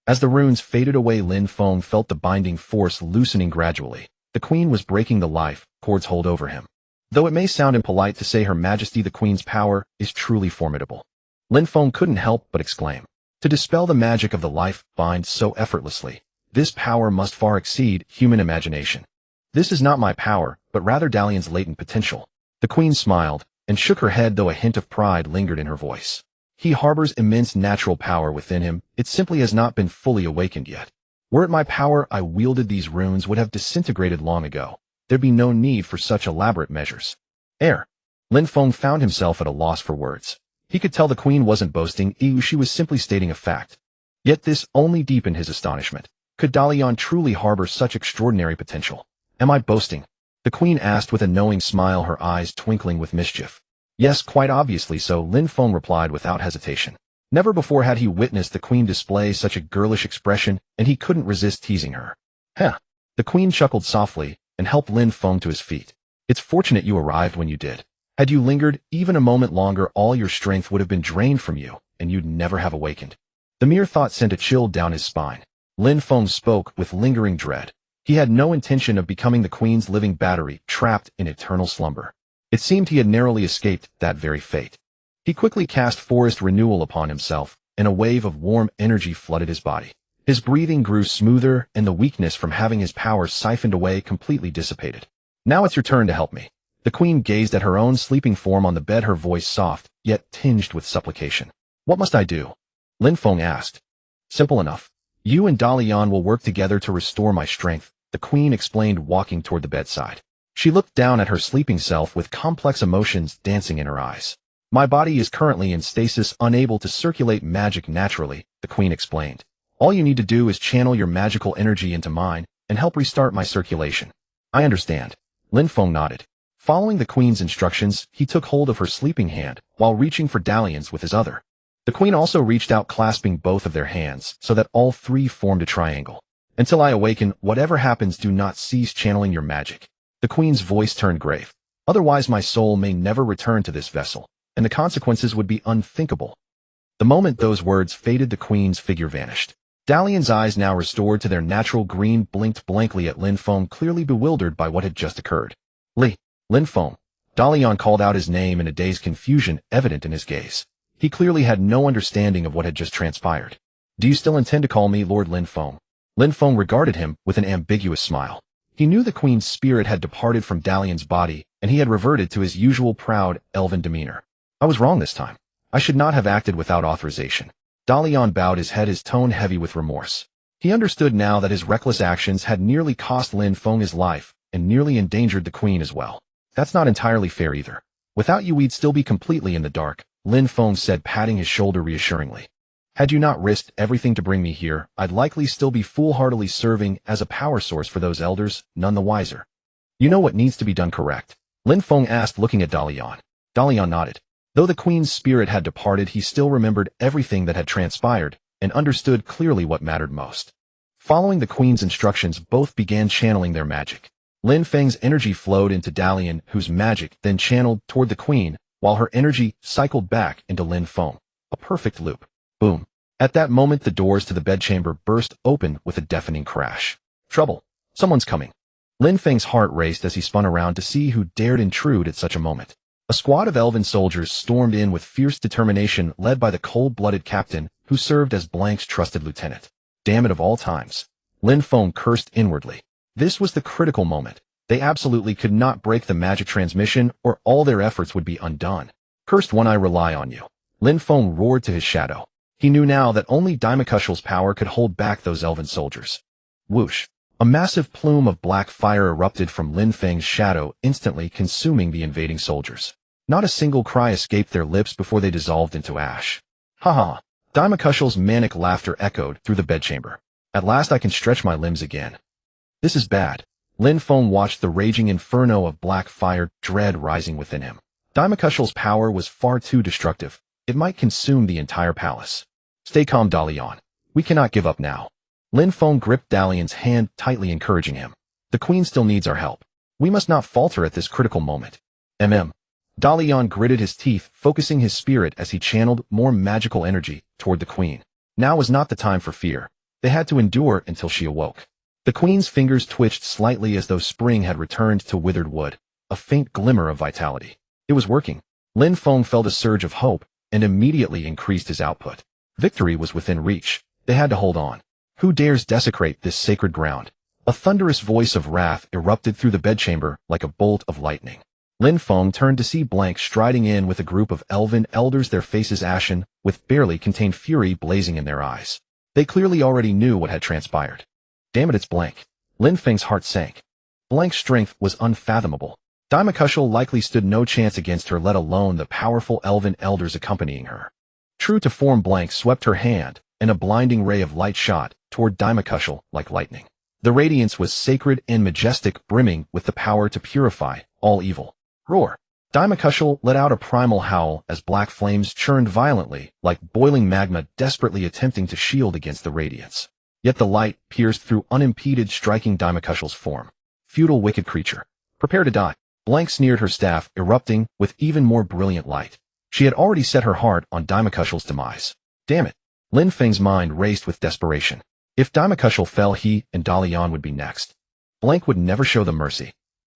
As the runes faded away, Lin Feng felt the binding force loosening gradually. The queen was breaking the life cord's hold over him. Though it may sound impolite to say Her Majesty the Queen's power is truly formidable, Lin Feng couldn't help but exclaim. To dispel the magic of the life bind so effortlessly, this power must far exceed human imagination. This is not my power, but rather Dalian's latent potential. The queen smiled and shook her head, though a hint of pride lingered in her voice. He harbors immense natural power within him, it simply has not been fully awakened yet. Were it my power, I wielded these runes would have disintegrated long ago. There'd be no need for such elaborate measures. Lin Feng found himself at a loss for words. He could tell the queen wasn't boasting, she was simply stating a fact. Yet this only deepened his astonishment. Could Dalian truly harbor such extraordinary potential? Am I boasting? The queen asked with a knowing smile, her eyes twinkling with mischief. Yes, quite obviously so, Lin Feng replied without hesitation. Never before had he witnessed the queen display such a girlish expression, and he couldn't resist teasing her. The queen chuckled softly and helped Lin Feng to his feet. It's fortunate you arrived when you did. Had you lingered even a moment longer, all your strength would have been drained from you, and you'd never have awakened. The mere thought sent a chill down his spine. Lin Feng spoke with lingering dread. He had no intention of becoming the queen's living battery, trapped in eternal slumber. It seemed he had narrowly escaped that very fate. He quickly cast forest renewal upon himself, and a wave of warm energy flooded his body. His breathing grew smoother, and the weakness from having his power siphoned away completely dissipated. Now it's your turn to help me. The queen gazed at her own sleeping form on the bed, her voice soft, yet tinged with supplication. What must I do? Lin Feng asked. Simple enough. You and Dalian will work together to restore my strength, the queen explained, walking toward the bedside. She looked down at her sleeping self with complex emotions dancing in her eyes. My body is currently in stasis, unable to circulate magic naturally, the queen explained. All you need to do is channel your magical energy into mine and help restart my circulation. I understand. Lin Feng nodded. Following the queen's instructions, he took hold of her sleeping hand while reaching for Dalian's with his other. The queen also reached out, clasping both of their hands so that all three formed a triangle. Until I awaken, whatever happens, do not cease channeling your magic. The queen's voice turned grave. Otherwise my soul may never return to this vessel, and the consequences would be unthinkable. The moment those words faded, the queen's figure vanished. Dalian's eyes, now restored to their natural green, blinked blankly at Lin Feng, clearly bewildered by what had just occurred. Lin Feng. Dalian called out his name in a dazed confusion evident in his gaze. He clearly had no understanding of what had just transpired. Do you still intend to call me Lord Lin Feng? Lin Feng regarded him with an ambiguous smile. He knew the queen's spirit had departed from Dalian's body, and he had reverted to his usual proud, elven demeanor. I was wrong this time. I should not have acted without authorization. Dalian bowed his head, his tone heavy with remorse. He understood now that his reckless actions had nearly cost Lin Feng his life, and nearly endangered the queen as well. That's not entirely fair either. Without you we'd still be completely in the dark, Lin Feng said, patting his shoulder reassuringly. Had you not risked everything to bring me here, I'd likely still be foolhardily serving as a power source for those elders, none the wiser. You know what needs to be done, correct? Lin Feng asked, looking at Dalian. Dalian nodded. Though the queen's spirit had departed, he still remembered everything that had transpired, and understood clearly what mattered most. Following the queen's instructions, both began channeling their magic. Lin Feng's energy flowed into Dalian, whose magic then channeled toward the queen, while her energy cycled back into Lin Feng. A perfect loop. Boom. At that moment, the doors to the bedchamber burst open with a deafening crash. Trouble. Someone's coming. Lin Feng's heart raced as he spun around to see who dared intrude at such a moment. A squad of elven soldiers stormed in with fierce determination, led by the cold-blooded captain, who served as Blank's trusted lieutenant. Damn it, of all times. Lin Feng cursed inwardly. This was the critical moment. They absolutely could not break the magic transmission, or all their efforts would be undone. Cursed one, I rely on you. Lin Feng roared to his shadow. He knew now that only Daimakushal's power could hold back those elven soldiers. Whoosh. A massive plume of black fire erupted from Lin Feng's shadow, instantly consuming the invading soldiers. Not a single cry escaped their lips before they dissolved into ash. Ha ha. Daimakushal's manic laughter echoed through the bedchamber. At last I can stretch my limbs again. This is bad. Lin Feng watched the raging inferno of black fire, dread rising within him. Daimakushal's power was far too destructive. It might consume the entire palace. Stay calm, Dalian. We cannot give up now. Lin Feng gripped Dalian's hand tightly, encouraging him. The queen still needs our help. We must not falter at this critical moment. Dalian gritted his teeth, focusing his spirit as he channeled more magical energy toward the queen. Now was not the time for fear. They had to endure until she awoke. The queen's fingers twitched slightly as though spring had returned to withered wood, a faint glimmer of vitality. It was working. Lin Feng felt a surge of hope and immediately increased his output. Victory was within reach. They had to hold on. Who dares desecrate this sacred ground? A thunderous voice of wrath erupted through the bedchamber like a bolt of lightning. Lin Feng turned to see Blank striding in with a group of elven elders, their faces ashen, with barely contained fury blazing in their eyes. They clearly already knew what had transpired. Damn it, it's Blank. Lin Feng's heart sank. Blank's strength was unfathomable. Daimakushal likely stood no chance against her, let alone the powerful elven elders accompanying her. True to form, Blank swept her hand, and a blinding ray of light shot toward Daimakushal like lightning. The radiance was sacred and majestic, brimming with the power to purify all evil. Roar! Daimakushal let out a primal howl as black flames churned violently, like boiling magma desperately attempting to shield against the radiance. Yet the light pierced through unimpeded, striking Daimakushal's form. Futile, wicked creature. Prepare to die. Blank sneered, her staff erupting with even more brilliant light. She had already set her heart on Daimakushal's demise. Damn it. Lin Feng's mind raced with desperation. If Daimakushal fell, he and Dalian would be next. Blank would never show them mercy.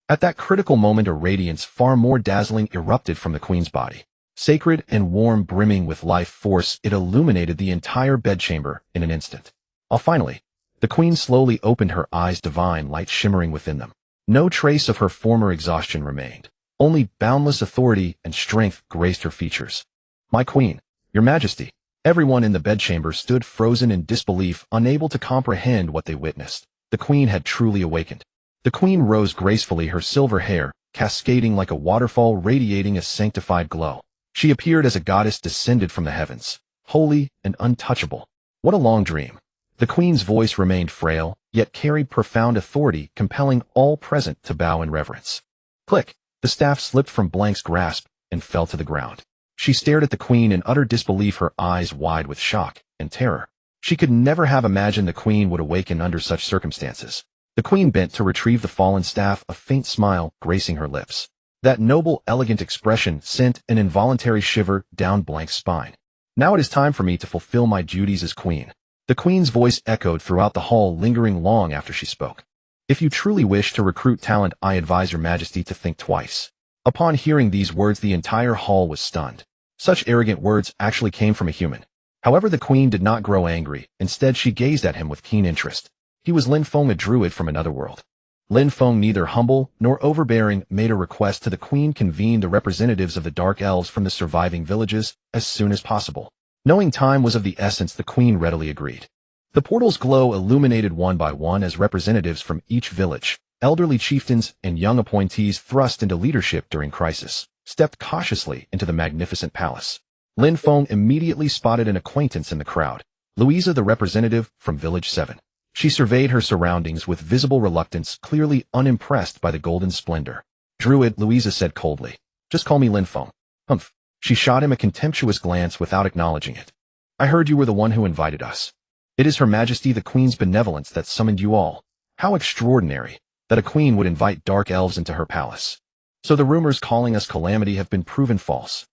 At that critical moment, a radiance far more dazzling erupted from the queen's body. Sacred and warm, brimming with life force, it illuminated the entire bedchamber in an instant. Finally, the queen slowly opened her eyes, divine light shimmering within them. No trace of her former exhaustion remained. Only boundless authority and strength graced her features. My queen, your majesty. Everyone in the bedchamber stood frozen in disbelief, unable to comprehend what they witnessed. The queen had truly awakened. The queen rose gracefully, her silver hair cascading like a waterfall, radiating a sanctified glow. She appeared as a goddess descended from the heavens, holy and untouchable. What a long dream. The queen's voice remained frail, yet carried profound authority, compelling all present to bow in reverence. Click! The staff slipped from Blank's grasp and fell to the ground. She stared at the queen in utter disbelief, her eyes wide with shock and terror. She could never have imagined the queen would awaken under such circumstances. The queen bent to retrieve the fallen staff, a faint smile gracing her lips. That noble, elegant expression sent an involuntary shiver down Blank's spine. Now it is time for me to fulfill my duties as queen. The queen's voice echoed throughout the hall, lingering long after she spoke. If you truly wish to recruit talent, I advise your majesty to think twice. Upon hearing these words, the entire hall was stunned. Such arrogant words actually came from a human. However, the queen did not grow angry. Instead, she gazed at him with keen interest. He was Lin Feng, a druid from another world. Lin Feng, neither humble nor overbearing, made a request to the queen: convene the representatives of the dark elves from the surviving villages as soon as possible. Knowing time was of the essence, the queen readily agreed. The portal's glow illuminated one by one as representatives from each village, elderly chieftains and young appointees thrust into leadership during crisis, stepped cautiously into the magnificent palace. Lin Feng immediately spotted an acquaintance in the crowd, Louisa, the representative from Village 7. She surveyed her surroundings with visible reluctance, clearly unimpressed by the golden splendor. Druid, Louisa said coldly. Just call me Lin Feng. Humph. She shot him a contemptuous glance without acknowledging it. I heard you were the one who invited us. It is Her Majesty the Queen's benevolence that summoned you all. How extraordinary that a queen would invite dark elves into her palace. So the rumors calling us calamity have been proven false.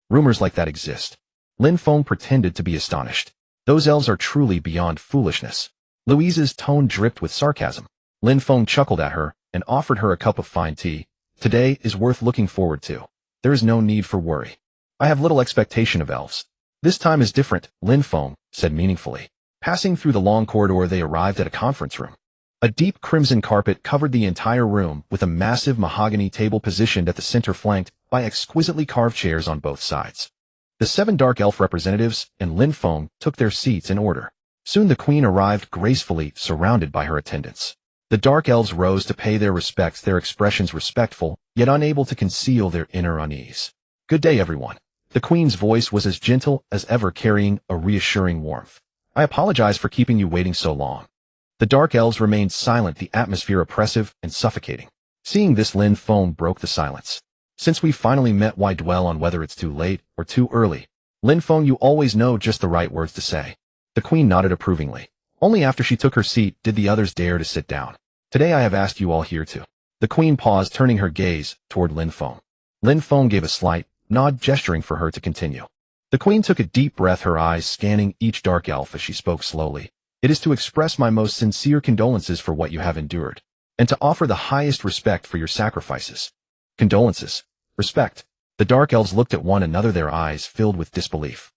Rumors like that exist. Lin Feng pretended to be astonished. Those elves are truly beyond foolishness. Louisa's tone dripped with sarcasm. Lin Feng chuckled at her and offered her a cup of fine tea. Today is worth looking forward to. There is no need for worry. I have little expectation of elves. This time is different, Lin Feng said meaningfully. Passing through the long corridor, they arrived at a conference room. A deep crimson carpet covered the entire room, with a massive mahogany table positioned at the center, flanked by exquisitely carved chairs on both sides. The 7 dark elf representatives and Lin Feng took their seats in order. Soon the queen arrived, gracefully surrounded by her attendants. The dark elves rose to pay their respects, their expressions respectful, yet unable to conceal their inner unease. Good day, everyone. The queen's voice was as gentle as ever, carrying a reassuring warmth. I apologize for keeping you waiting so long. The dark elves remained silent, the atmosphere oppressive and suffocating. Seeing this, Lin Feng broke the silence. Since we finally met, why dwell on whether it's too late or too early? Lin Feng, you always know just the right words to say. The queen nodded approvingly. Only after she took her seat did the others dare to sit down. Today I have asked you all here to. The queen paused, turning her gaze toward Lin Feng. Lin Feng gave a slight nod, gesturing for her to continue. The queen took a deep breath, her eyes scanning each dark elf as she spoke slowly. It is to express my most sincere condolences for what you have endured, and to offer the highest respect for your sacrifices. Condolences. Respect. The dark elves looked at one another, their eyes filled with disbelief.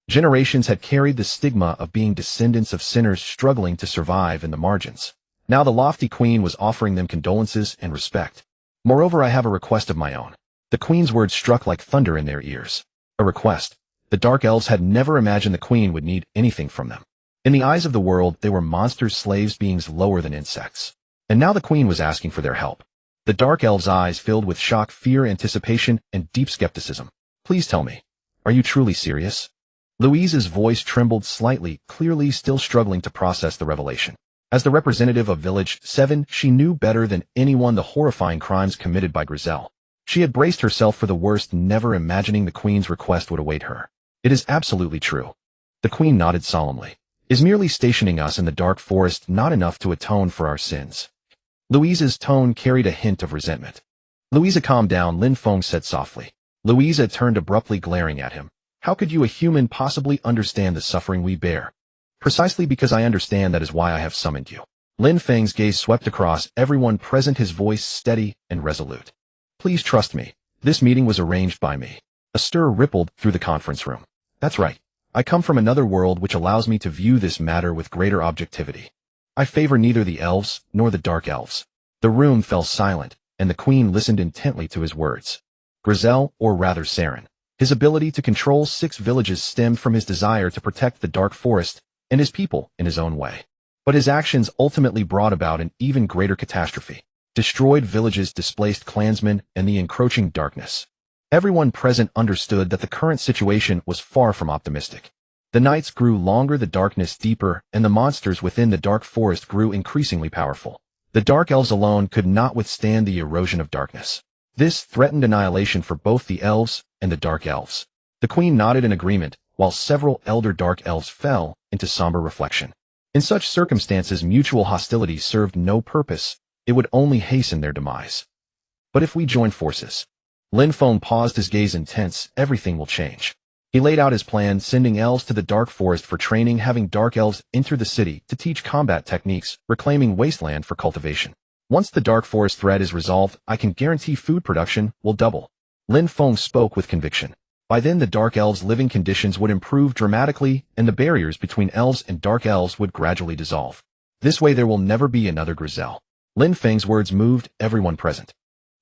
Generations had carried the stigma of being descendants of sinners struggling to survive in the margins. Now the lofty queen was offering them condolences and respect. Moreover, I have a request of my own. The queen's words struck like thunder in their ears. A request. The dark elves had never imagined the queen would need anything from them. In the eyes of the world, they were monsters, slaves, beings lower than insects. And now the queen was asking for their help. The dark elves' eyes filled with shock, fear, anticipation, and deep skepticism. Please tell me, are you truly serious? Louise's voice trembled slightly, clearly still struggling to process the revelation. As the representative of Village 7, she knew better than anyone the horrifying crimes committed by Grizel. She had braced herself for the worst, never imagining the queen's request would await her. It is absolutely true. The queen nodded solemnly. Is merely stationing us in the dark forest not enough to atone for our sins? Louisa's tone carried a hint of resentment. Louisa, calm down, Lin Feng said softly. Louisa turned abruptly, glaring at him. How could you, a human, possibly understand the suffering we bear? Precisely because I understand, that is why I have summoned you. Lin Feng's gaze swept across everyone present, his voice steady and resolute. Please trust me. This meeting was arranged by me. A stir rippled through the conference room. That's right. I come from another world which allows me to view this matter with greater objectivity. I favor neither the elves nor the dark elves. The room fell silent, and the queen listened intently to his words. Grizel, or rather Saren. His ability to control 6 villages stemmed from his desire to protect the dark forest and his people in his own way. But his actions ultimately brought about an even greater catastrophe. Destroyed villages, displaced clansmen, and the encroaching darkness. Everyone present understood that the current situation was far from optimistic. The nights grew longer, the darkness deeper, and the monsters within the dark forest grew increasingly powerful. The dark elves alone could not withstand the erosion of darkness. This threatened annihilation for both the elves and the dark elves. The queen nodded in agreement, while several elder dark elves fell into somber reflection. In such circumstances, mutual hostility served no purpose. It would only hasten their demise. But if we join forces... Lin Feng paused, his gaze intense. Everything will change. He laid out his plan, sending elves to the dark forest for training, having dark elves enter the city to teach combat techniques, reclaiming wasteland for cultivation. Once the dark forest threat is resolved, I can guarantee food production will double. Lin Feng spoke with conviction. By then the dark elves' living conditions would improve dramatically, and the barriers between elves and dark elves would gradually dissolve. This way there will never be another Grizel. Lin Feng's words moved everyone present.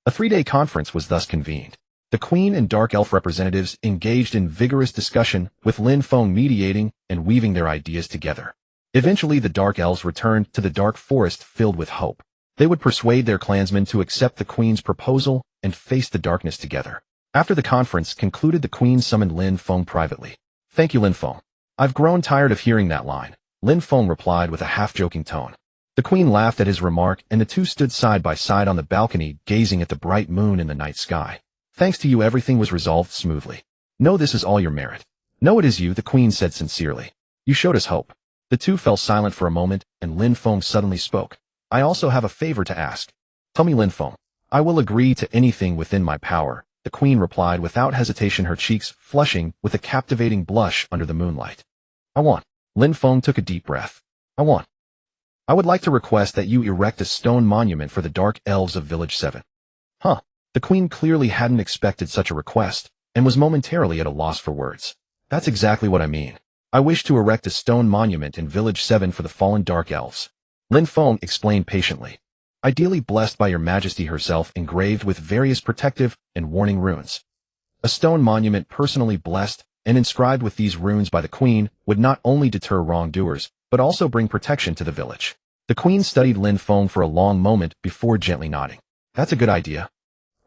A 3-day conference was thus convened. The queen and dark elf representatives engaged in vigorous discussion, with Lin Feng mediating and weaving their ideas together. Eventually the dark elves returned to the dark forest filled with hope. They would persuade their clansmen to accept the queen's proposal and face the darkness together. After the conference concluded, the queen summoned Lin Feng privately. Thank you, Lin Feng. I've grown tired of hearing that line, Lin Feng replied with a half-joking tone. The queen laughed at his remark, and the two stood side by side on the balcony, gazing at the bright moon in the night sky. Thanks to you, everything was resolved smoothly. No, this is all your merit. No, it is you, the queen said sincerely. You showed us hope. The two fell silent for a moment, and Lin Feng suddenly spoke. I also have a favor to ask. Tell me, Lin Feng. I will agree to anything within my power, the queen replied without hesitation, her cheeks flushing with a captivating blush under the moonlight. Lin Feng took a deep breath. I would like to request that you erect a stone monument for the dark elves of Village 7. The queen clearly hadn't expected such a request, and was momentarily at a loss for words. That's exactly what I mean. I wish to erect a stone monument in Village 7 for the fallen dark elves. Lin Feng explained patiently. Ideally blessed by your majesty herself, engraved with various protective and warning runes. A stone monument personally blessed and inscribed with these runes by the queen would not only deter wrongdoers, but also bring protection to the village. The queen studied Lin Feng for a long moment before gently nodding. That's a good idea.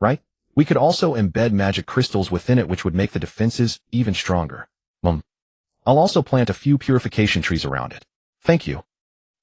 Right? We could also embed magic crystals within it, which would make the defenses even stronger. I'll also plant a few purification trees around it. Thank you.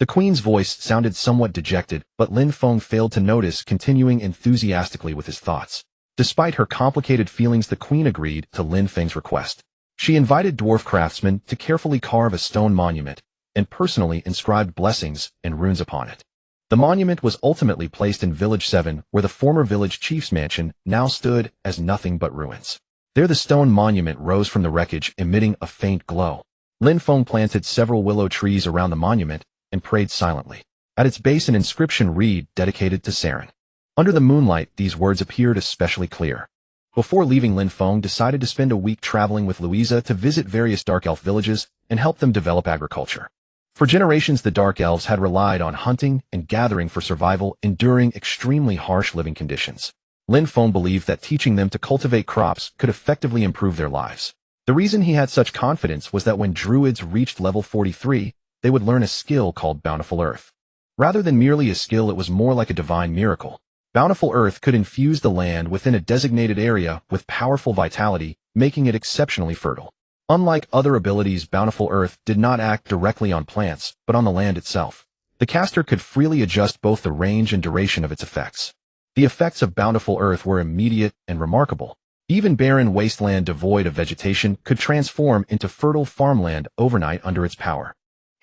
The queen's voice sounded somewhat dejected, but Lin Feng failed to notice, continuing enthusiastically with his thoughts. Despite her complicated feelings, the queen agreed to Lin Feng's request. She invited dwarf craftsmen to carefully carve a stone monument and personally inscribed blessings and runes upon it. The monument was ultimately placed in Village 7, where the former village chief's mansion now stood as nothing but ruins. There the stone monument rose from the wreckage, emitting a faint glow. Lin Feng planted several willow trees around the monument and prayed silently. At its base an inscription read, dedicated to Saren. Under the moonlight, these words appeared especially clear. Before leaving, Lin Feng decided to spend a week traveling with Louisa to visit various Dark Elf villages and help them develop agriculture. For generations, the Dark Elves had relied on hunting and gathering for survival, enduring extremely harsh living conditions. Lin Feng believed that teaching them to cultivate crops could effectively improve their lives. The reason he had such confidence was that when Druids reached level 43, they would learn a skill called Bountiful Earth. Rather than merely a skill, it was more like a divine miracle. Bountiful Earth could infuse the land within a designated area with powerful vitality, making it exceptionally fertile. Unlike other abilities, Bountiful Earth did not act directly on plants, but on the land itself. The caster could freely adjust both the range and duration of its effects. The effects of Bountiful Earth were immediate and remarkable. Even barren wasteland devoid of vegetation could transform into fertile farmland overnight under its power.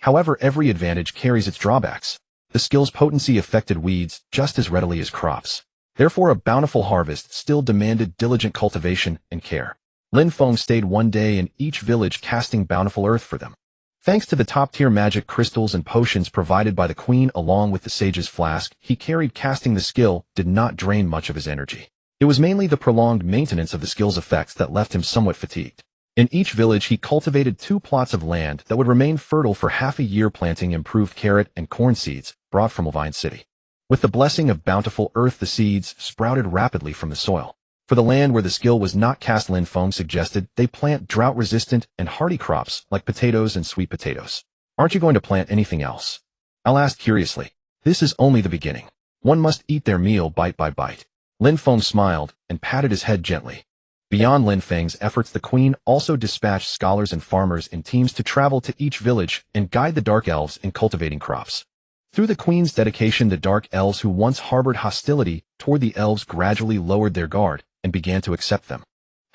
However, every advantage carries its drawbacks. The skill's potency affected weeds just as readily as crops. Therefore, a bountiful harvest still demanded diligent cultivation and care. Lin Feng stayed one day in each village casting Bountiful Earth for them. Thanks to the top-tier magic crystals and potions provided by the queen along with the sage's flask he carried, casting the skill did not drain much of his energy. It was mainly the prolonged maintenance of the skill's effects that left him somewhat fatigued. In each village he cultivated 2 plots of land that would remain fertile for half a year, planting improved carrot and corn seeds brought from Levine City. With the blessing of Bountiful Earth, the seeds sprouted rapidly from the soil. For the land where the skill was not cast, Lin Feng suggested they plant drought-resistant and hardy crops like potatoes and sweet potatoes. Aren't you going to plant anything else? Al asked curiously. This is only the beginning. One must eat their meal bite by bite. Lin Feng smiled and patted his head gently. Beyond Lin Feng's efforts, the queen also dispatched scholars and farmers in teams to travel to each village and guide the Dark Elves in cultivating crops. Through the queen's dedication, the Dark Elves who once harbored hostility toward the elves gradually lowered their guard and began to accept them.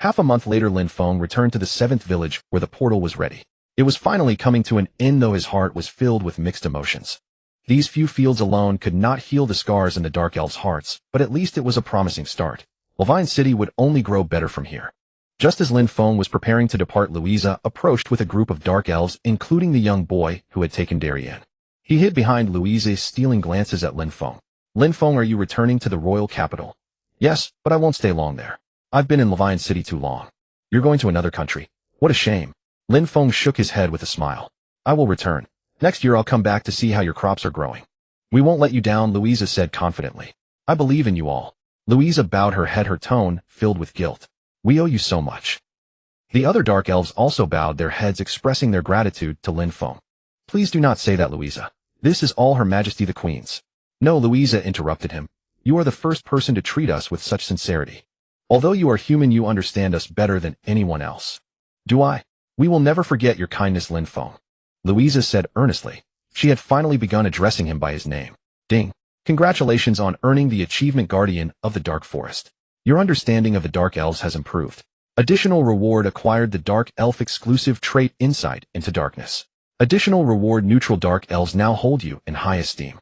Half a month later, Lin Feng returned to the 7th village where the portal was ready. It was finally coming to an end, though his heart was filled with mixed emotions. These few fields alone could not heal the scars in the Dark Elves' hearts, but at least it was a promising start. Levine City would only grow better from here. Just as Lin Feng was preparing to depart, Louisa approached with a group of Dark Elves, including the young boy who had taken Darien. He hid behind Louisa, stealing glances at Lin Feng. Lin Feng, are you returning to the royal capital? Yes, but I won't stay long there. I've been in Levine City too long. You're going to another country. What a shame. Lin Feng shook his head with a smile. I will return. Next year I'll come back to see how your crops are growing. We won't let you down, Louisa said confidently. I believe in you all. Louisa bowed her head, her tone filled with guilt. We owe you so much. The other Dark Elves also bowed their heads, expressing their gratitude to Lin Feng. Please do not say that, Louisa. This is all Her Majesty the Queen's. No, Louisa interrupted him. You are the first person to treat us with such sincerity. Although you are human, you understand us better than anyone else. Do I? We will never forget your kindness, Lin Feng. Louisa said earnestly. She had finally begun addressing him by his name. Ding. Congratulations on earning the achievement Guardian of the Dark Forest. Your understanding of the Dark Elves has improved. Additional reward acquired the Dark Elf exclusive trait Insight into Darkness. Additional reward neutral Dark Elves now hold you in high esteem.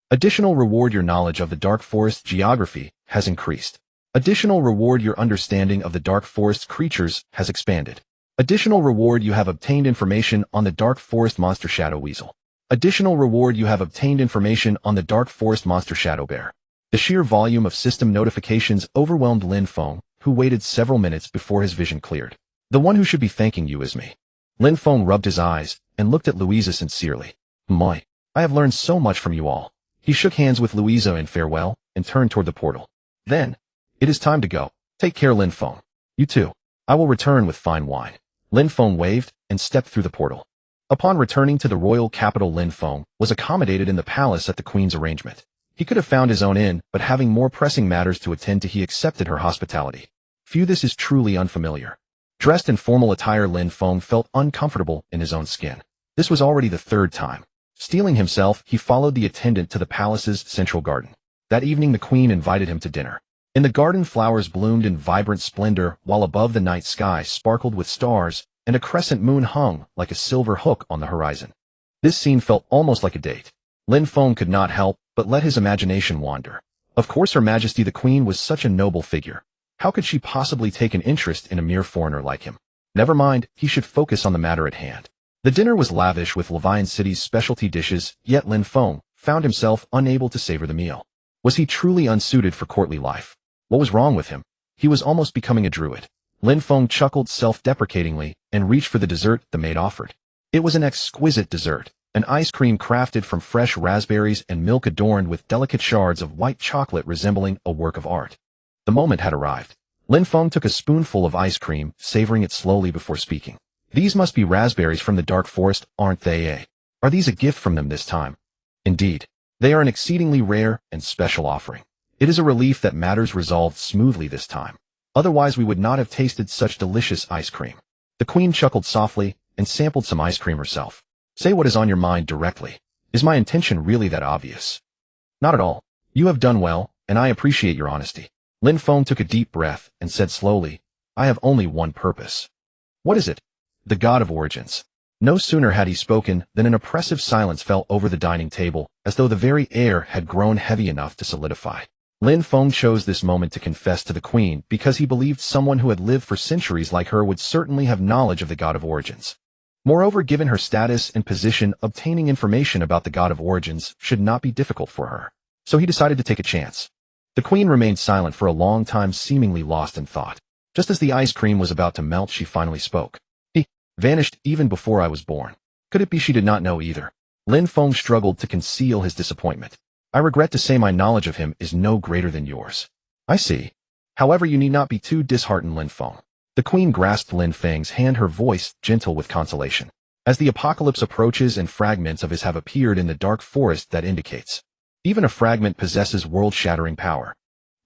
Additional reward your knowledge of the Dark Forest geography has increased. Additional reward your understanding of the Dark Forest creatures has expanded. Additional reward you have obtained information on the Dark Forest monster Shadow Weasel. Additional reward you have obtained information on the Dark Forest monster Shadow Bear. The sheer volume of system notifications overwhelmed Lin Feng, who waited several minutes before his vision cleared. The one who should be thanking you is me. Lin Feng rubbed his eyes and looked at Louisa sincerely. My, I have learned so much from you all. He shook hands with Louisa in farewell and turned toward the portal. Then, it is time to go. Take care, Lin Feng. You too. I will return with fine wine. Lin Feng waved and stepped through the portal. Upon returning to the royal capital, Lin Feng was accommodated in the palace at the queen's arrangement. He could have found his own inn, but having more pressing matters to attend to, he accepted her hospitality. Few, this is truly unfamiliar. Dressed in formal attire, Lin Feng felt uncomfortable in his own skin. This was already the 3rd time. Steeling himself, he followed the attendant to the palace's central garden. That evening the queen invited him to dinner. In the garden, flowers bloomed in vibrant splendor, while above the night sky sparkled with stars, and a crescent moon hung like a silver hook on the horizon. This scene felt almost like a date. Lin Feng could not help but let his imagination wander. Of course Her Majesty the Queen was such a noble figure. How could she possibly take an interest in a mere foreigner like him? Never mind, he should focus on the matter at hand. The dinner was lavish with Levian City's specialty dishes, yet Lin Feng found himself unable to savor the meal. Was he truly unsuited for courtly life? What was wrong with him? He was almost becoming a druid. Lin Feng chuckled self-deprecatingly and reached for the dessert the maid offered. It was an exquisite dessert, an ice cream crafted from fresh raspberries and milk adorned with delicate shards of white chocolate resembling a work of art. The moment had arrived. Lin Feng took a spoonful of ice cream, savoring it slowly before speaking. These must be raspberries from the dark forest, aren't they, eh? Are these a gift from them this time? Indeed. They are an exceedingly rare and special offering. It is a relief that matters resolved smoothly this time. Otherwise we would not have tasted such delicious ice cream. The queen chuckled softly and sampled some ice cream herself. Say what is on your mind directly. Is my intention really that obvious? Not at all. You have done well, and I appreciate your honesty. Lin Feng took a deep breath and said slowly, I have only one purpose. What is it? The god of origins. No sooner had he spoken than an oppressive silence fell over the dining table, as though the very air had grown heavy enough to solidify. Lin Feng chose this moment to confess to the queen because he believed someone who had lived for centuries like her would certainly have knowledge of the god of origins. Moreover, given her status and position, obtaining information about the god of origins should not be difficult for her. So he decided to take a chance. The queen remained silent for a long time, seemingly lost in thought. Just as the ice cream was about to melt, she finally spoke. He vanished even before I was born. Could it be she did not know either? Lin Feng struggled to conceal his disappointment. I regret to say my knowledge of him is no greater than yours. I see. However, you need not be too disheartened, Lin Feng. The queen grasped Lin Feng's hand, her voice gentle with consolation. As the apocalypse approaches and fragments of his have appeared in the dark forest, that indicates. Even a fragment possesses world-shattering power.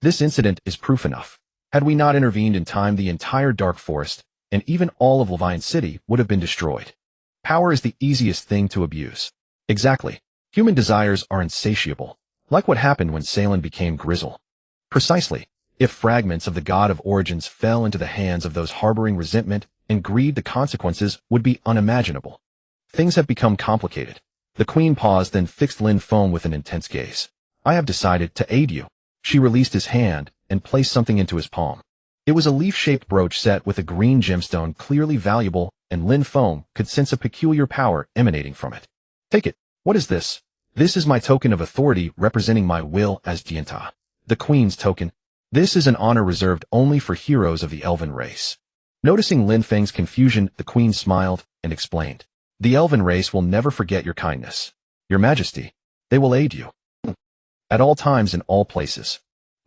This incident is proof enough. Had we not intervened in time, the entire dark forest, and even all of Levian City, would have been destroyed. Power is the easiest thing to abuse. Exactly. Human desires are insatiable. Like what happened when Salen became Grizzle. Precisely. If fragments of the god of origins fell into the hands of those harboring resentment and greed, the consequences would be unimaginable. Things have become complicated. The queen paused, then fixed Lin Feng with an intense gaze. I have decided to aid you. She released his hand and placed something into his palm. It was a leaf-shaped brooch set with a green gemstone, clearly valuable, and Lin Feng could sense a peculiar power emanating from it. Take it. What is this? This is my token of authority, representing my will as Dianta. The queen's token. This is an honor reserved only for heroes of the elven race. Noticing Lin Feng's confusion, the queen smiled and explained. The elven race will never forget your kindness. Your Majesty, they will aid you. At all times in all places.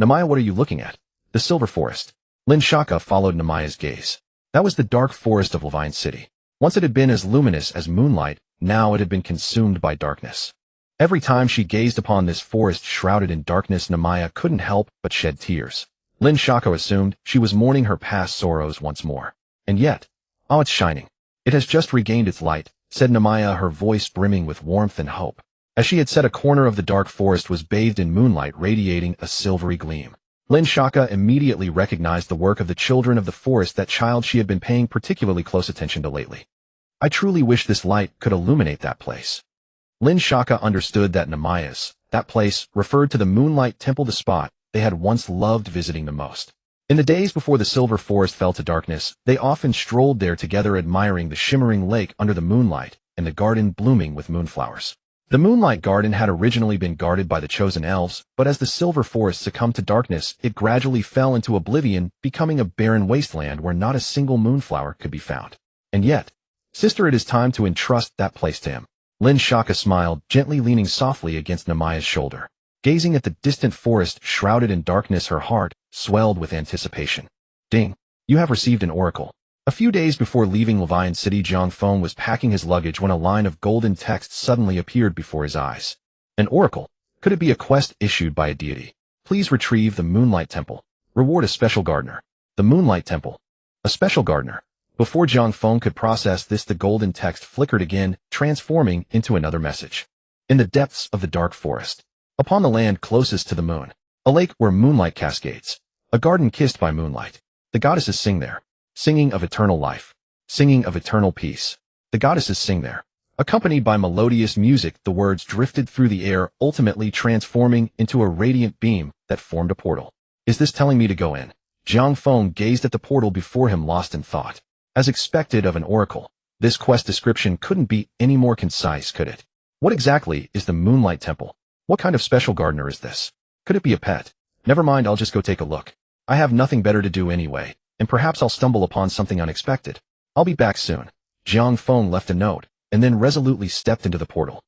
Namaya, what are you looking at? The Silver Forest. Lin Shaka followed Namaya's gaze. That was the dark forest of Levian City. Once it had been as luminous as moonlight, now it had been consumed by darkness. Every time she gazed upon this forest shrouded in darkness, Namaya couldn't help but shed tears. Lin Shaka assumed she was mourning her past sorrows once more. And yet, oh, it's shining. It has just regained its light, said Namaya, her voice brimming with warmth and hope. As she had said, a corner of the dark forest was bathed in moonlight, radiating a silvery gleam. Lin Shaka immediately recognized the work of the children of the forest, that child she had been paying particularly close attention to lately. I truly wish this light could illuminate that place. Lin Shaka understood that Namaya's, that place, referred to the Moonlight Temple, the spot they had once loved visiting the most. In the days before the Silver Forest fell to darkness, they often strolled there together, admiring the shimmering lake under the moonlight and the garden blooming with moonflowers. The Moonlight Garden had originally been guarded by the chosen elves, but as the Silver Forest succumbed to darkness, it gradually fell into oblivion, becoming a barren wasteland where not a single moonflower could be found. And yet, sister, it is time to entrust that place to him. Lin Shaka smiled, gently leaning softly against Namaya's shoulder. Gazing at the distant forest shrouded in darkness, her heart swelled with anticipation. Ding! You have received an oracle. A few days before leaving Levian City, Jiang Feng was packing his luggage when a line of golden text suddenly appeared before his eyes. An oracle? Could it be a quest issued by a deity? Please retrieve the Moonlight Temple. Reward a special gardener. The Moonlight Temple. A special gardener. Before Jiang Feng could process this, the golden text flickered again, transforming into another message. in the depths of the dark forest. Upon the land closest to the moon, a lake where moonlight cascades, a garden kissed by moonlight. The goddesses sing there, singing of eternal life, singing of eternal peace. The goddesses sing there. Accompanied by melodious music, the words drifted through the air, ultimately transforming into a radiant beam that formed a portal. Is this telling me to go in? Jiang Feng gazed at the portal before him, lost in thought. As expected of an oracle, this quest description couldn't be any more concise, could it? What exactly is the Moonlight Temple? What kind of special gardener is this? Could it be a pet? Never mind, I'll just go take a look. I have nothing better to do anyway, and perhaps I'll stumble upon something unexpected. I'll be back soon. Jiang Feng left a note, and then resolutely stepped into the portal.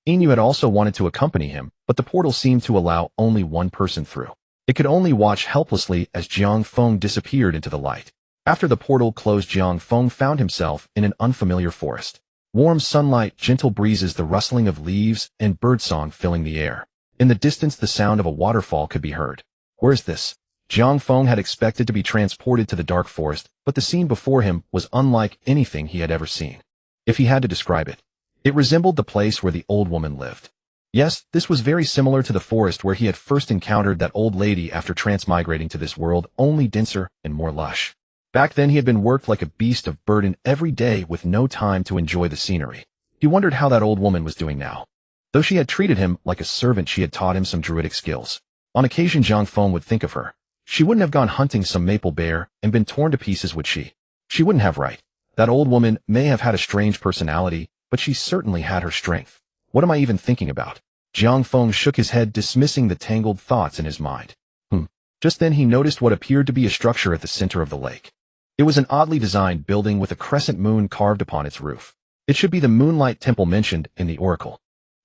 Inu had also wanted to accompany him, but the portal seemed to allow only one person through. It could only watch helplessly as Jiang Feng disappeared into the light. After the portal closed, Jiang Feng found himself in an unfamiliar forest. Warm sunlight, gentle breezes, the rustling of leaves, and birdsong filling the air. In the distance, the sound of a waterfall could be heard. Where is this? Jiang Feng had expected to be transported to the dark forest, but the scene before him was unlike anything he had ever seen. If he had to describe it, it resembled the place where the old woman lived. Yes, this was very similar to the forest where he had first encountered that old lady after transmigrating to this world, only denser and more lush. Back then he had been worked like a beast of burden every day with no time to enjoy the scenery. He wondered how that old woman was doing now. Though she had treated him like a servant, she had taught him some druidic skills. On occasion, Jiang Feng would think of her. She wouldn't have gone hunting some maple bear and been torn to pieces, would she? She wouldn't have, right? That old woman may have had a strange personality, but she certainly had her strength. What am I even thinking about? Jiang Feng shook his head, dismissing the tangled thoughts in his mind. Just then he noticed what appeared to be a structure at the center of the lake. It was an oddly designed building with a crescent moon carved upon its roof. It should be the Moonlight Temple mentioned in the oracle.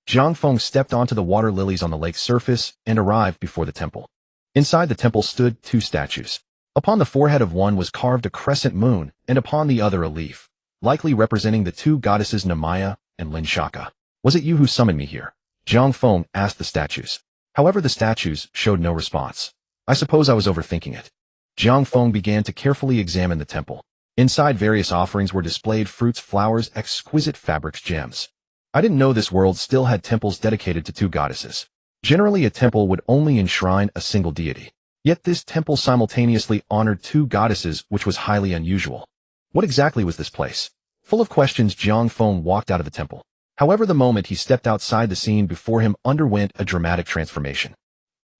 Jiang Feng stepped onto the water lilies on the lake's surface and arrived before the temple. Inside the temple stood two statues. Upon the forehead of one was carved a crescent moon, and upon the other a leaf, likely representing the two goddesses Namaya and Lin Shaka. Was it you who summoned me here? Jiang Feng asked the statues. However, the statues showed no response. I suppose I was overthinking it. Jiang Feng began to carefully examine the temple. Inside, various offerings were displayed: fruits, flowers, exquisite fabrics, gems. I didn't know this world still had temples dedicated to two goddesses. Generally, a temple would only enshrine a single deity. Yet this temple simultaneously honored two goddesses, which was highly unusual. What exactly was this place? Full of questions, Jiang Feng walked out of the temple. However, the moment he stepped outside, the scene before him underwent a dramatic transformation.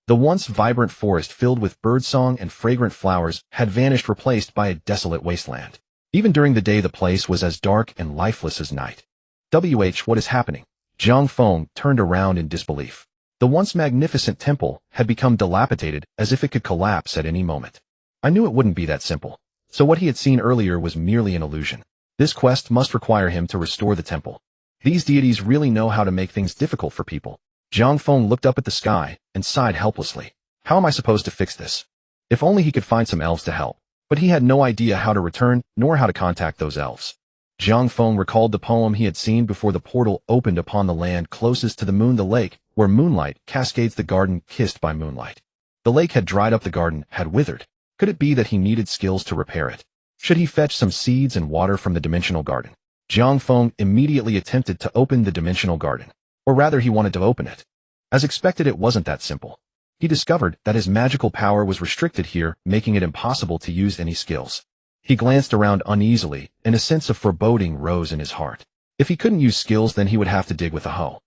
The once vibrant forest filled with birdsong and fragrant flowers had vanished, replaced by a desolate wasteland. Even during the day, the place was as dark and lifeless as night. What is happening? Jiang Feng turned around in disbelief. The once magnificent temple had become dilapidated, as if it could collapse at any moment. I knew it wouldn't be that simple. So what he had seen earlier was merely an illusion. This quest must require him to restore the temple. These deities really know how to make things difficult for people. Jiang Feng looked up at the sky and sighed helplessly. How am I supposed to fix this? If only he could find some elves to help. But he had no idea how to return, nor how to contact those elves. Jiang Feng recalled the poem he had seen before the portal opened upon the land closest to the moon, the lake, where moonlight cascades, the garden kissed by moonlight. The lake had dried up, the garden had withered. Could it be that he needed skills to repair it? Should he fetch some seeds and water from the dimensional garden? Jiang Feng immediately attempted to open the dimensional garden. Or rather, he wanted to open it. As expected, it wasn't that simple. He discovered that his magical power was restricted here, making it impossible to use any skills. He glanced around uneasily, and a sense of foreboding rose in his heart. If he couldn't use skills, then he would have to dig with a hoe.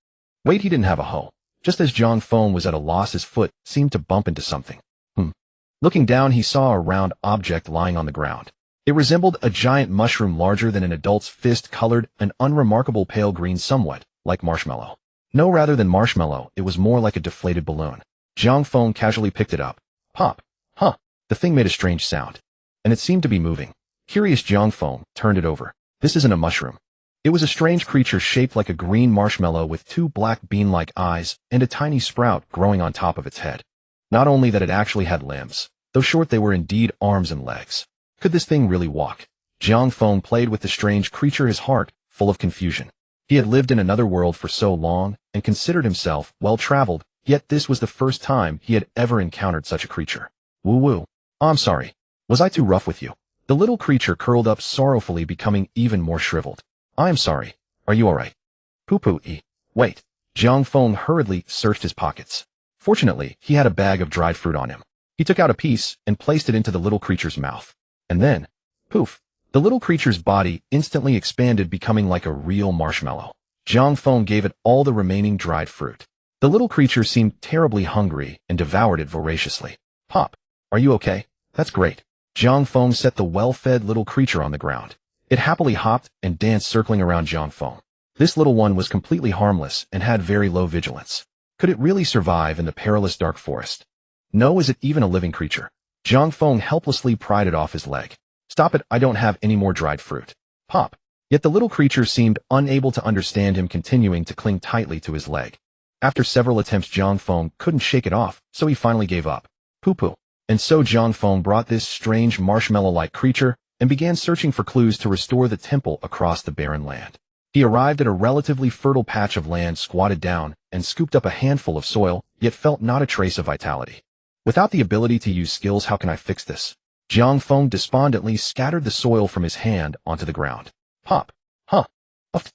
Wait, he didn't have a hoe. Just as Jiang Feng was at a loss, his foot seemed to bump into something. Looking down, he saw a round object lying on the ground. It resembled a giant mushroom larger than an adult's fist, colored an unremarkable pale green, somewhat like marshmallow. No, rather than marshmallow, it was more like a deflated balloon. Jiang Feng casually picked it up. Pop. The thing made a strange sound. And it seemed to be moving. Curious, Jiang Feng turned it over. This isn't a mushroom. It was a strange creature shaped like a green marshmallow with two black bean-like eyes and a tiny sprout growing on top of its head. Not only that, it actually had limbs. Though short, they were indeed arms and legs. Could this thing really walk? Jiang Feng played with the strange creature, his heart full of confusion. He had lived in another world for so long and considered himself well-traveled, yet this was the first time he had ever encountered such a creature. Woo-woo. I'm sorry. Was I too rough with you? The little creature curled up sorrowfully, becoming even more shriveled. I am sorry. Are you alright? Poo-poo-ee. Wait. Jiang Feng hurriedly searched his pockets. Fortunately, he had a bag of dried fruit on him. He took out a piece and placed it into the little creature's mouth. And then, poof, the little creature's body instantly expanded, becoming like a real marshmallow. Jiang Feng gave it all the remaining dried fruit. The little creature seemed terribly hungry and devoured it voraciously. Pop, are you okay? That's great. Jiang Feng set the well-fed little creature on the ground. It happily hopped and danced, circling around Jiang Feng. This little one was completely harmless and had very low vigilance. Could it really survive in the perilous dark forest? No, is it even a living creature? Jiang Feng helplessly pried it off his leg. Stop it, I don't have any more dried fruit. Pop. Yet the little creature seemed unable to understand him, continuing to cling tightly to his leg. After several attempts, Jiang Feng couldn't shake it off, so he finally gave up. Poo-poo. And so Jiang Feng brought this strange marshmallow-like creature and began searching for clues to restore the temple across the barren land. He arrived at a relatively fertile patch of land, squatted down, and scooped up a handful of soil, yet felt not a trace of vitality. Without the ability to use skills, how can I fix this? Jiang Feng despondently scattered the soil from his hand onto the ground. Pop. Huh. Uff.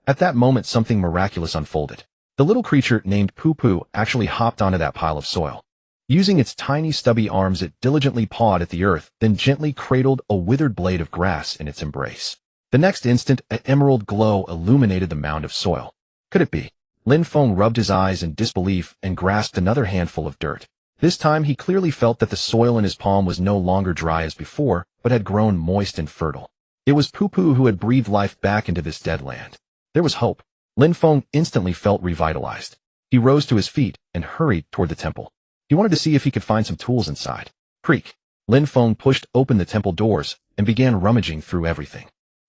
At that moment, something miraculous unfolded. The little creature named Poo-Poo actually hopped onto that pile of soil. Using its tiny stubby arms, it diligently pawed at the earth, then gently cradled a withered blade of grass in its embrace. The next instant, an emerald glow illuminated the mound of soil. Could it be? Lin Feng rubbed his eyes in disbelief and grasped another handful of dirt. This time he clearly felt that the soil in his palm was no longer dry as before, but had grown moist and fertile. It was Poo-Poo who had breathed life back into this dead land. There was hope. Lin Feng instantly felt revitalized. He rose to his feet and hurried toward the temple. He wanted to see if he could find some tools inside. Creak. Lin Feng pushed open the temple doors and began rummaging through everything.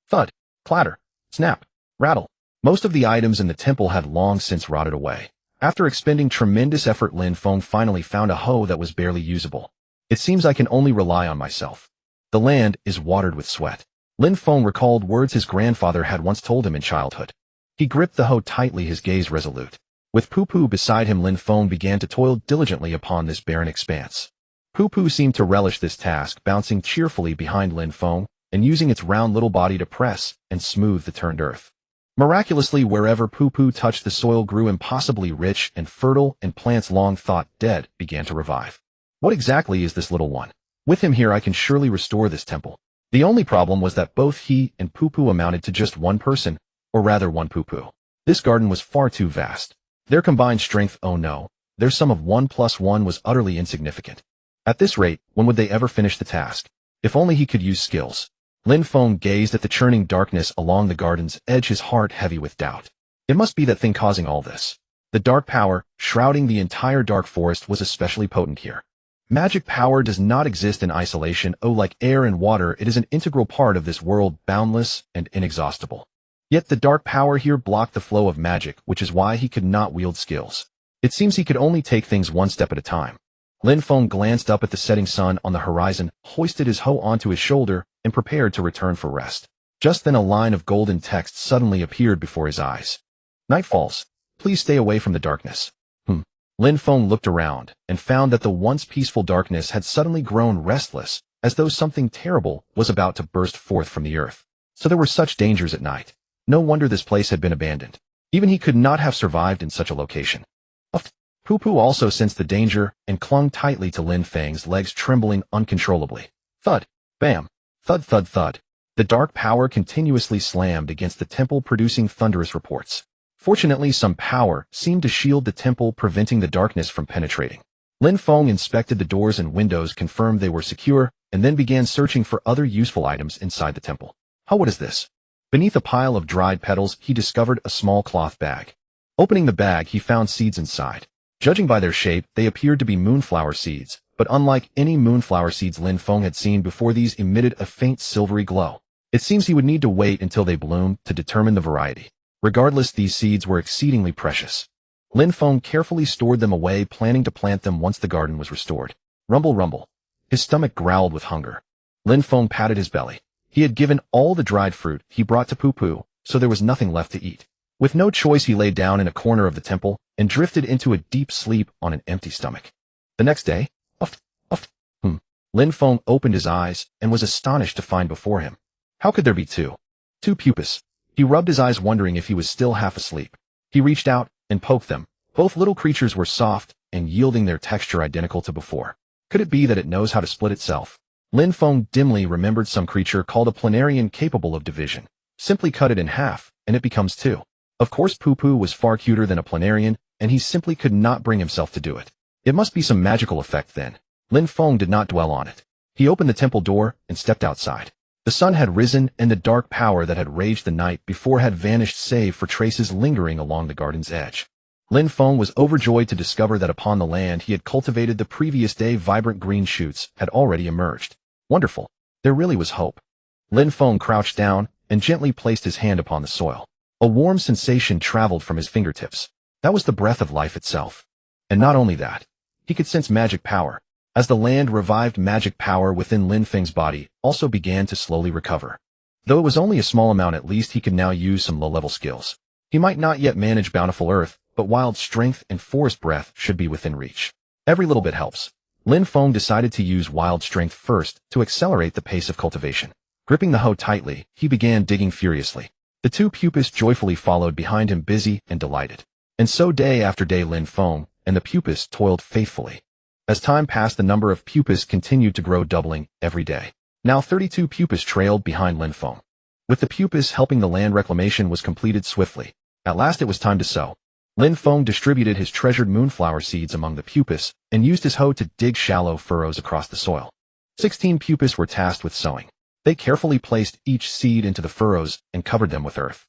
Thud, clatter, snap, rattle. Most of the items in the temple had long since rotted away. After expending tremendous effort, Lin Feng finally found a hoe that was barely usable. It seems I can only rely on myself. The land is watered with sweat. Lin Feng recalled words his grandfather had once told him in childhood. He gripped the hoe tightly, his gaze resolute. With Poo-Poo beside him, Lin Feng began to toil diligently upon this barren expanse. Poo-Poo seemed to relish this task, bouncing cheerfully behind Lin Feng and using its round little body to press and smooth the turned earth. Miraculously, wherever Poo-Poo touched, the soil grew impossibly rich and fertile, and plants long thought dead began to revive. What exactly is this little one? With him here, I can surely restore this temple. The only problem was that both he and Poo-Poo amounted to just one person, or rather one Poo-Poo. This garden was far too vast. Their combined strength, oh no, their sum of 1 + 1 was utterly insignificant. At this rate, when would they ever finish the task? If only he could use skills. Lin Feng gazed at the churning darkness along the garden's edge, his heart heavy with doubt. It must be that thing causing all this. The dark power, shrouding the entire dark forest, was especially potent here. Magic power does not exist in isolation. Oh, like air and water, it is an integral part of this world, boundless and inexhaustible. Yet the dark power here blocked the flow of magic, which is why he could not wield skills. It seems he could only take things one step at a time. Lin Feng glanced up at the setting sun on the horizon, hoisted his hoe onto his shoulder, and prepared to return for rest. Just then a line of golden text suddenly appeared before his eyes. Night falls. Please stay away from the darkness. Lin Feng looked around and found that the once peaceful darkness had suddenly grown restless, as though something terrible was about to burst forth from the earth. So there were such dangers at night. No wonder this place had been abandoned. Even he could not have survived in such a location. Poo-Poo also sensed the danger and clung tightly to Lin Feng's legs, trembling uncontrollably. Thud, bam, thud, thud, thud. The dark power continuously slammed against the temple, producing thunderous reports. Fortunately, some power seemed to shield the temple, preventing the darkness from penetrating. Lin Feng inspected the doors and windows, confirmed they were secure, and then began searching for other useful items inside the temple. What is this? Beneath a pile of dried petals, he discovered a small cloth bag. Opening the bag, he found seeds inside. Judging by their shape, they appeared to be moonflower seeds, but unlike any moonflower seeds Lin Feng had seen before, these emitted a faint silvery glow. It seems he would need to wait until they bloomed to determine the variety. Regardless, these seeds were exceedingly precious. Lin Feng carefully stored them away, planning to plant them once the garden was restored. Rumble, rumble. His stomach growled with hunger. Lin Feng patted his belly. He had given all the dried fruit he brought to Poo-Poo, so there was nothing left to eat. With no choice, he lay down in a corner of the temple and drifted into a deep sleep on an empty stomach. The next day, Lin Feng opened his eyes and was astonished to find before him. How could there be two pupils? He rubbed his eyes, wondering if he was still half asleep. He reached out and poked them. Both little creatures were soft and yielding their texture identical to before. Could it be that it knows how to split itself? Lin Feng dimly remembered some creature called a planarian capable of division. Simply cut it in half, and it becomes two. Of course Poo-Poo was far cuter than a planarian, and he simply could not bring himself to do it. It must be some magical effect then. Lin Feng did not dwell on it. He opened the temple door and stepped outside. The sun had risen, and the dark power that had raged the night before had vanished save for traces lingering along the garden's edge. Lin Feng was overjoyed to discover that upon the land he had cultivated the previous day vibrant green shoots had already emerged. Wonderful. There really was hope. Lin Feng crouched down and gently placed his hand upon the soil. A warm sensation traveled from his fingertips. That was the breath of life itself. And not only that, he could sense magic power. As the land revived, magic power within Lin Feng's body also began to slowly recover. Though it was only a small amount, at least he could now use some low-level skills. He might not yet manage bountiful earth, but wild strength and forest breath should be within reach. Every little bit helps. Lin Feng decided to use wild strength first to accelerate the pace of cultivation. Gripping the hoe tightly, he began digging furiously. The two pupas joyfully followed behind him, busy and delighted. And so day after day Lin Feng and the pupas toiled faithfully. As time passed, the number of pupas continued to grow, doubling every day. Now 32 pupas trailed behind Lin Feng. With the pupas helping, the land reclamation was completed swiftly. At last it was time to sow. Lin Feng distributed his treasured moonflower seeds among the pupas and used his hoe to dig shallow furrows across the soil. 16 pupas were tasked with sowing. They carefully placed each seed into the furrows and covered them with earth.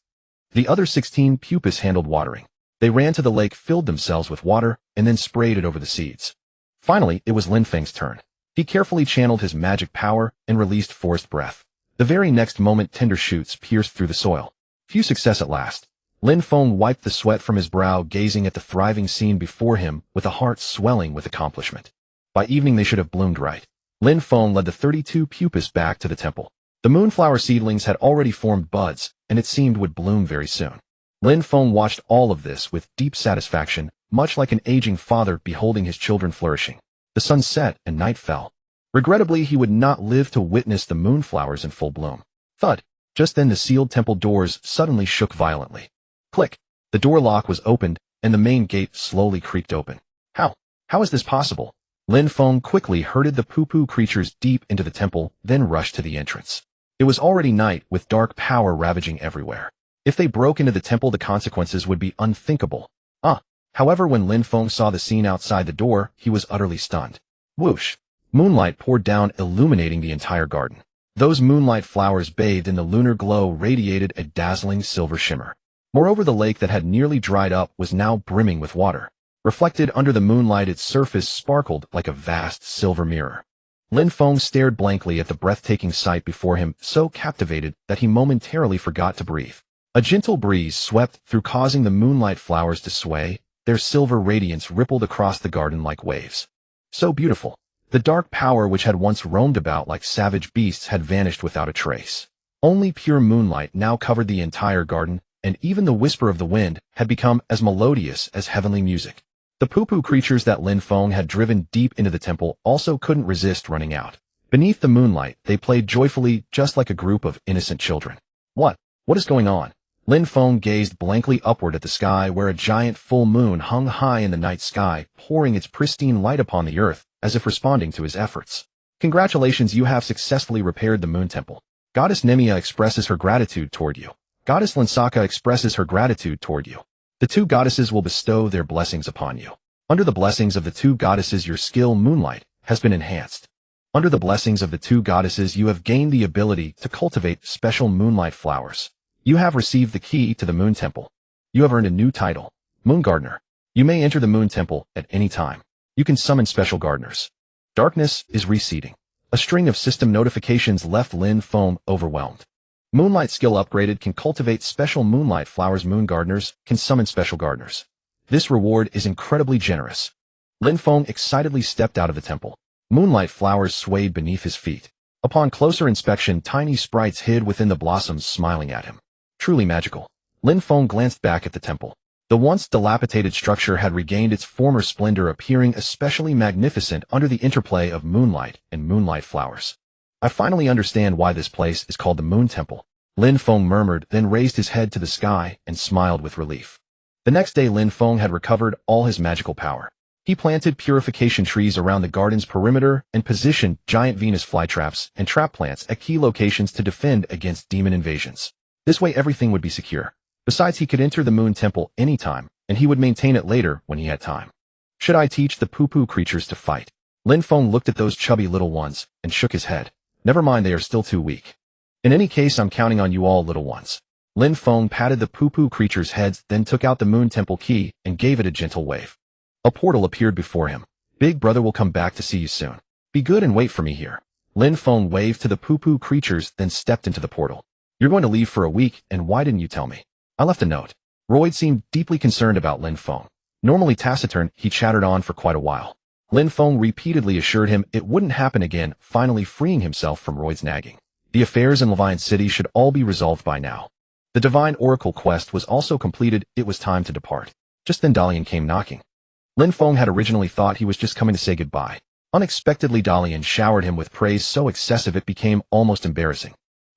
The other 16 pupas handled watering. They ran to the lake, filled themselves with water, and then sprayed it over the seeds. Finally, it was Lin Feng's turn. He carefully channeled his magic power and released forest breath. The very next moment, tender shoots pierced through the soil. Few success at last. Lin Feng wiped the sweat from his brow, gazing at the thriving scene before him with a heart swelling with accomplishment. By evening they should have bloomed right. Lin Feng led the 32 pupas back to the temple. The moonflower seedlings had already formed buds, and it seemed would bloom very soon. Lin Feng watched all of this with deep satisfaction, much like an aging father beholding his children flourishing. The sun set and night fell. Regrettably, he would not live to witness the moonflowers in full bloom. Thud! Just then the sealed temple doors suddenly shook violently. Click! The door lock was opened, and the main gate slowly creaked open. How is this possible? Lin Feng quickly herded the poo-poo creatures deep into the temple, then rushed to the entrance. It was already night, with dark power ravaging everywhere. If they broke into the temple, the consequences would be unthinkable. However, when Lin Feng saw the scene outside the door, he was utterly stunned. Whoosh! Moonlight poured down, illuminating the entire garden. Those moonlight flowers, bathed in the lunar glow, radiated a dazzling silver shimmer. Moreover, the lake that had nearly dried up was now brimming with water. Reflected under the moonlight, its surface sparkled like a vast silver mirror. Lin Feng stared blankly at the breathtaking sight before him, so captivated that he momentarily forgot to breathe. A gentle breeze swept through, causing the moonlight flowers to sway. Their silver radiance rippled across the garden like waves. So beautiful. The dark power which had once roamed about like savage beasts had vanished without a trace. Only pure moonlight now covered the entire garden, and even the whisper of the wind had become as melodious as heavenly music. The poo-poo creatures that Lin Feng had driven deep into the temple also couldn't resist running out. Beneath the moonlight, they played joyfully, just like a group of innocent children. What is going on? Lin Feng gazed blankly upward at the sky, where a giant full moon hung high in the night sky, pouring its pristine light upon the earth, as if responding to his efforts. Congratulations, you have successfully repaired the moon temple. Goddess Nemia expresses her gratitude toward you. Goddess Linsaka expresses her gratitude toward you. The two goddesses will bestow their blessings upon you. Under the blessings of the two goddesses, your skill, Moonlight, has been enhanced. Under the blessings of the two goddesses, you have gained the ability to cultivate special moonlight flowers. You have received the key to the Moon Temple. You have earned a new title, Moon Gardener. You may enter the Moon Temple at any time. You can summon special gardeners. Darkness is receding. A string of system notifications left Lin Feng overwhelmed. Moonlight skill upgraded, can cultivate special moonlight flowers. Moon gardeners can summon special gardeners. This reward is incredibly generous. Lin Feng excitedly stepped out of the temple. Moonlight flowers swayed beneath his feet. Upon closer inspection, tiny sprites hid within the blossoms, smiling at him. Truly magical. Lin Feng glanced back at the temple. The once dilapidated structure had regained its former splendor, appearing especially magnificent under the interplay of moonlight and moonlight flowers. I finally understand why this place is called the Moon Temple, Lin Feng murmured, then raised his head to the sky and smiled with relief. The next day Lin Feng had recovered all his magical power. He planted purification trees around the garden's perimeter and positioned giant Venus flytraps and trap plants at key locations to defend against demon invasions. This way everything would be secure. Besides, he could enter the Moon Temple anytime, and he would maintain it later when he had time. Should I teach the poo-poo creatures to fight? Lin Feng looked at those chubby little ones and shook his head. Never mind, they are still too weak. In any case, I'm counting on you all, little ones. Lin Feng patted the poo-poo creatures' heads, then took out the Moon Temple key and gave it a gentle wave. A portal appeared before him. Big brother will come back to see you soon. Be good and wait for me here. Lin Feng waved to the poo-poo creatures, then stepped into the portal. You're going to leave for a week, and why didn't you tell me? I left a note. Royd seemed deeply concerned about Lin Feng. Normally taciturn, he chattered on for quite a while. Lin Feng repeatedly assured him it wouldn't happen again, finally freeing himself from Royd's nagging. The affairs in Levine City should all be resolved by now. The Divine Oracle quest was also completed. It was time to depart. Just then Dalian came knocking. Lin Feng had originally thought he was just coming to say goodbye. Unexpectedly Dalian showered him with praise so excessive it became almost embarrassing.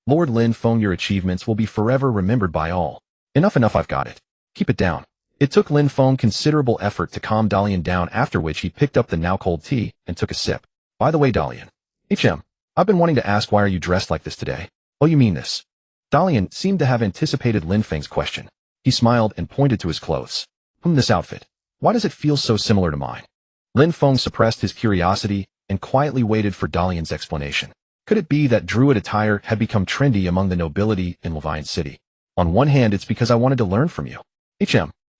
Lord Lin Feng, your achievements will be forever remembered by all. Enough, I've got it. Keep it down. It took Lin Feng considerable effort to calm Dalian down, after which he picked up the now-cold tea and took a sip. By the way, Dalian. I've been wanting to ask, why are you dressed like this today? Oh, you mean this? Dalian seemed to have anticipated Lin Feng's question. He smiled and pointed to his clothes. This outfit. Why does it feel so similar to mine? Lin Feng suppressed his curiosity and quietly waited for Dalian's explanation. Could it be that Druid attire had become trendy among the nobility in Levine City? On one hand, it's because I wanted to learn from you.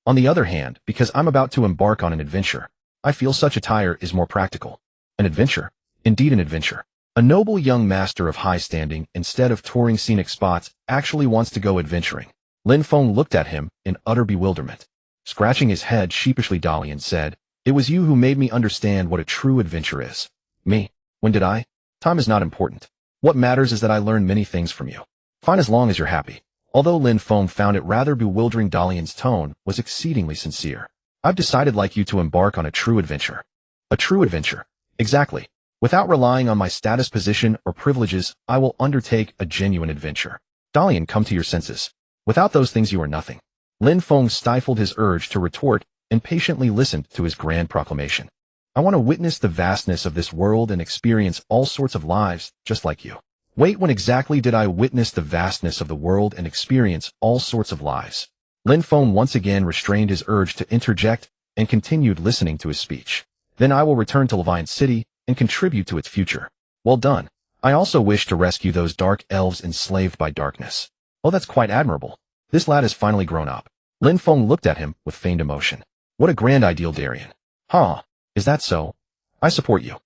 On the other hand, because I'm about to embark on an adventure. I feel such attire is more practical. An adventure? Indeed, an adventure. A noble young master of high standing, instead of touring scenic spots, actually wants to go adventuring. Lin Feng looked at him in utter bewilderment. Scratching his head sheepishly, Dalian said, "It was you who made me understand what a true adventure is." Me? When did I? Time is not important. What matters is that I learned many things from you. Fine, as long as you're happy. Although Lin Feng found it rather bewildering, Dalian's tone was exceedingly sincere. I've decided, like you, to embark on a true adventure. A true adventure? Exactly. Without relying on my status, position, or privileges, I will undertake a genuine adventure. Dalian, come to your senses. Without those things you are nothing. Lin Feng stifled his urge to retort and patiently listened to his grand proclamation. I want to witness the vastness of this world and experience all sorts of lives, just like you. Wait, when exactly did I witness the vastness of the world and experience all sorts of lives? Lin Feng once again restrained his urge to interject and continued listening to his speech. Then I will return to Levine City and contribute to its future. Well done. I also wish to rescue those dark elves enslaved by darkness. Oh, that's quite admirable. This lad has finally grown up. Lin Feng looked at him with feigned emotion. What a grand ideal, Darian. Huh? Is that so? I support you.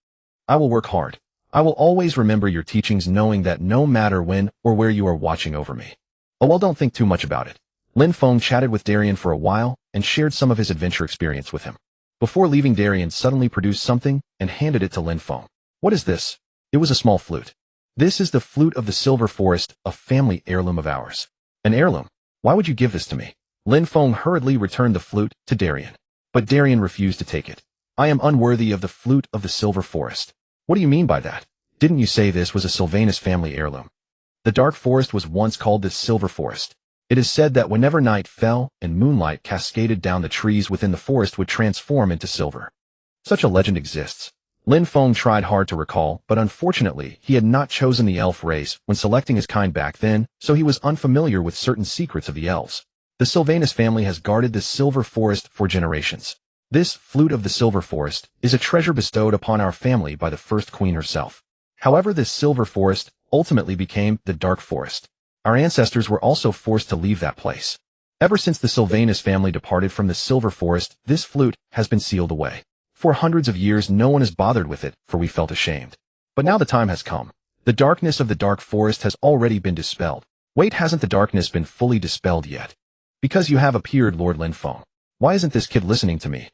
I will work hard. I will always remember your teachings, knowing that no matter when or where you are watching over me. Oh well, don't think too much about it. Lin Feng chatted with Darian for a while and shared some of his adventure experience with him. Before leaving, Darian suddenly produced something and handed it to Lin Feng. What is this? It was a small flute. This is the flute of the Silver Forest, a family heirloom of ours. An heirloom? Why would you give this to me? Lin Feng hurriedly returned the flute to Darian. But Darian refused to take it. I am unworthy of the flute of the Silver Forest. What do you mean by that? Didn't you say this was a Sylvanus family heirloom? The Dark Forest was once called the Silver Forest. It is said that whenever night fell and moonlight cascaded down, the trees within the forest would transform into silver. Such a legend exists. Lin Feng tried hard to recall, but unfortunately he had not chosen the elf race when selecting his kind back then, so he was unfamiliar with certain secrets of the elves. The Sylvanus family has guarded the Silver Forest for generations. This flute of the Silver Forest is a treasure bestowed upon our family by the first queen herself. However, this Silver Forest ultimately became the Dark Forest. Our ancestors were also forced to leave that place. Ever since the Sylvanus family departed from the Silver Forest, this flute has been sealed away. For hundreds of years, no one has bothered with it, for we felt ashamed. But now the time has come. The darkness of the Dark Forest has already been dispelled. Wait, hasn't the darkness been fully dispelled yet? Because you have appeared, Lord Lin Feng. Why isn't this kid listening to me?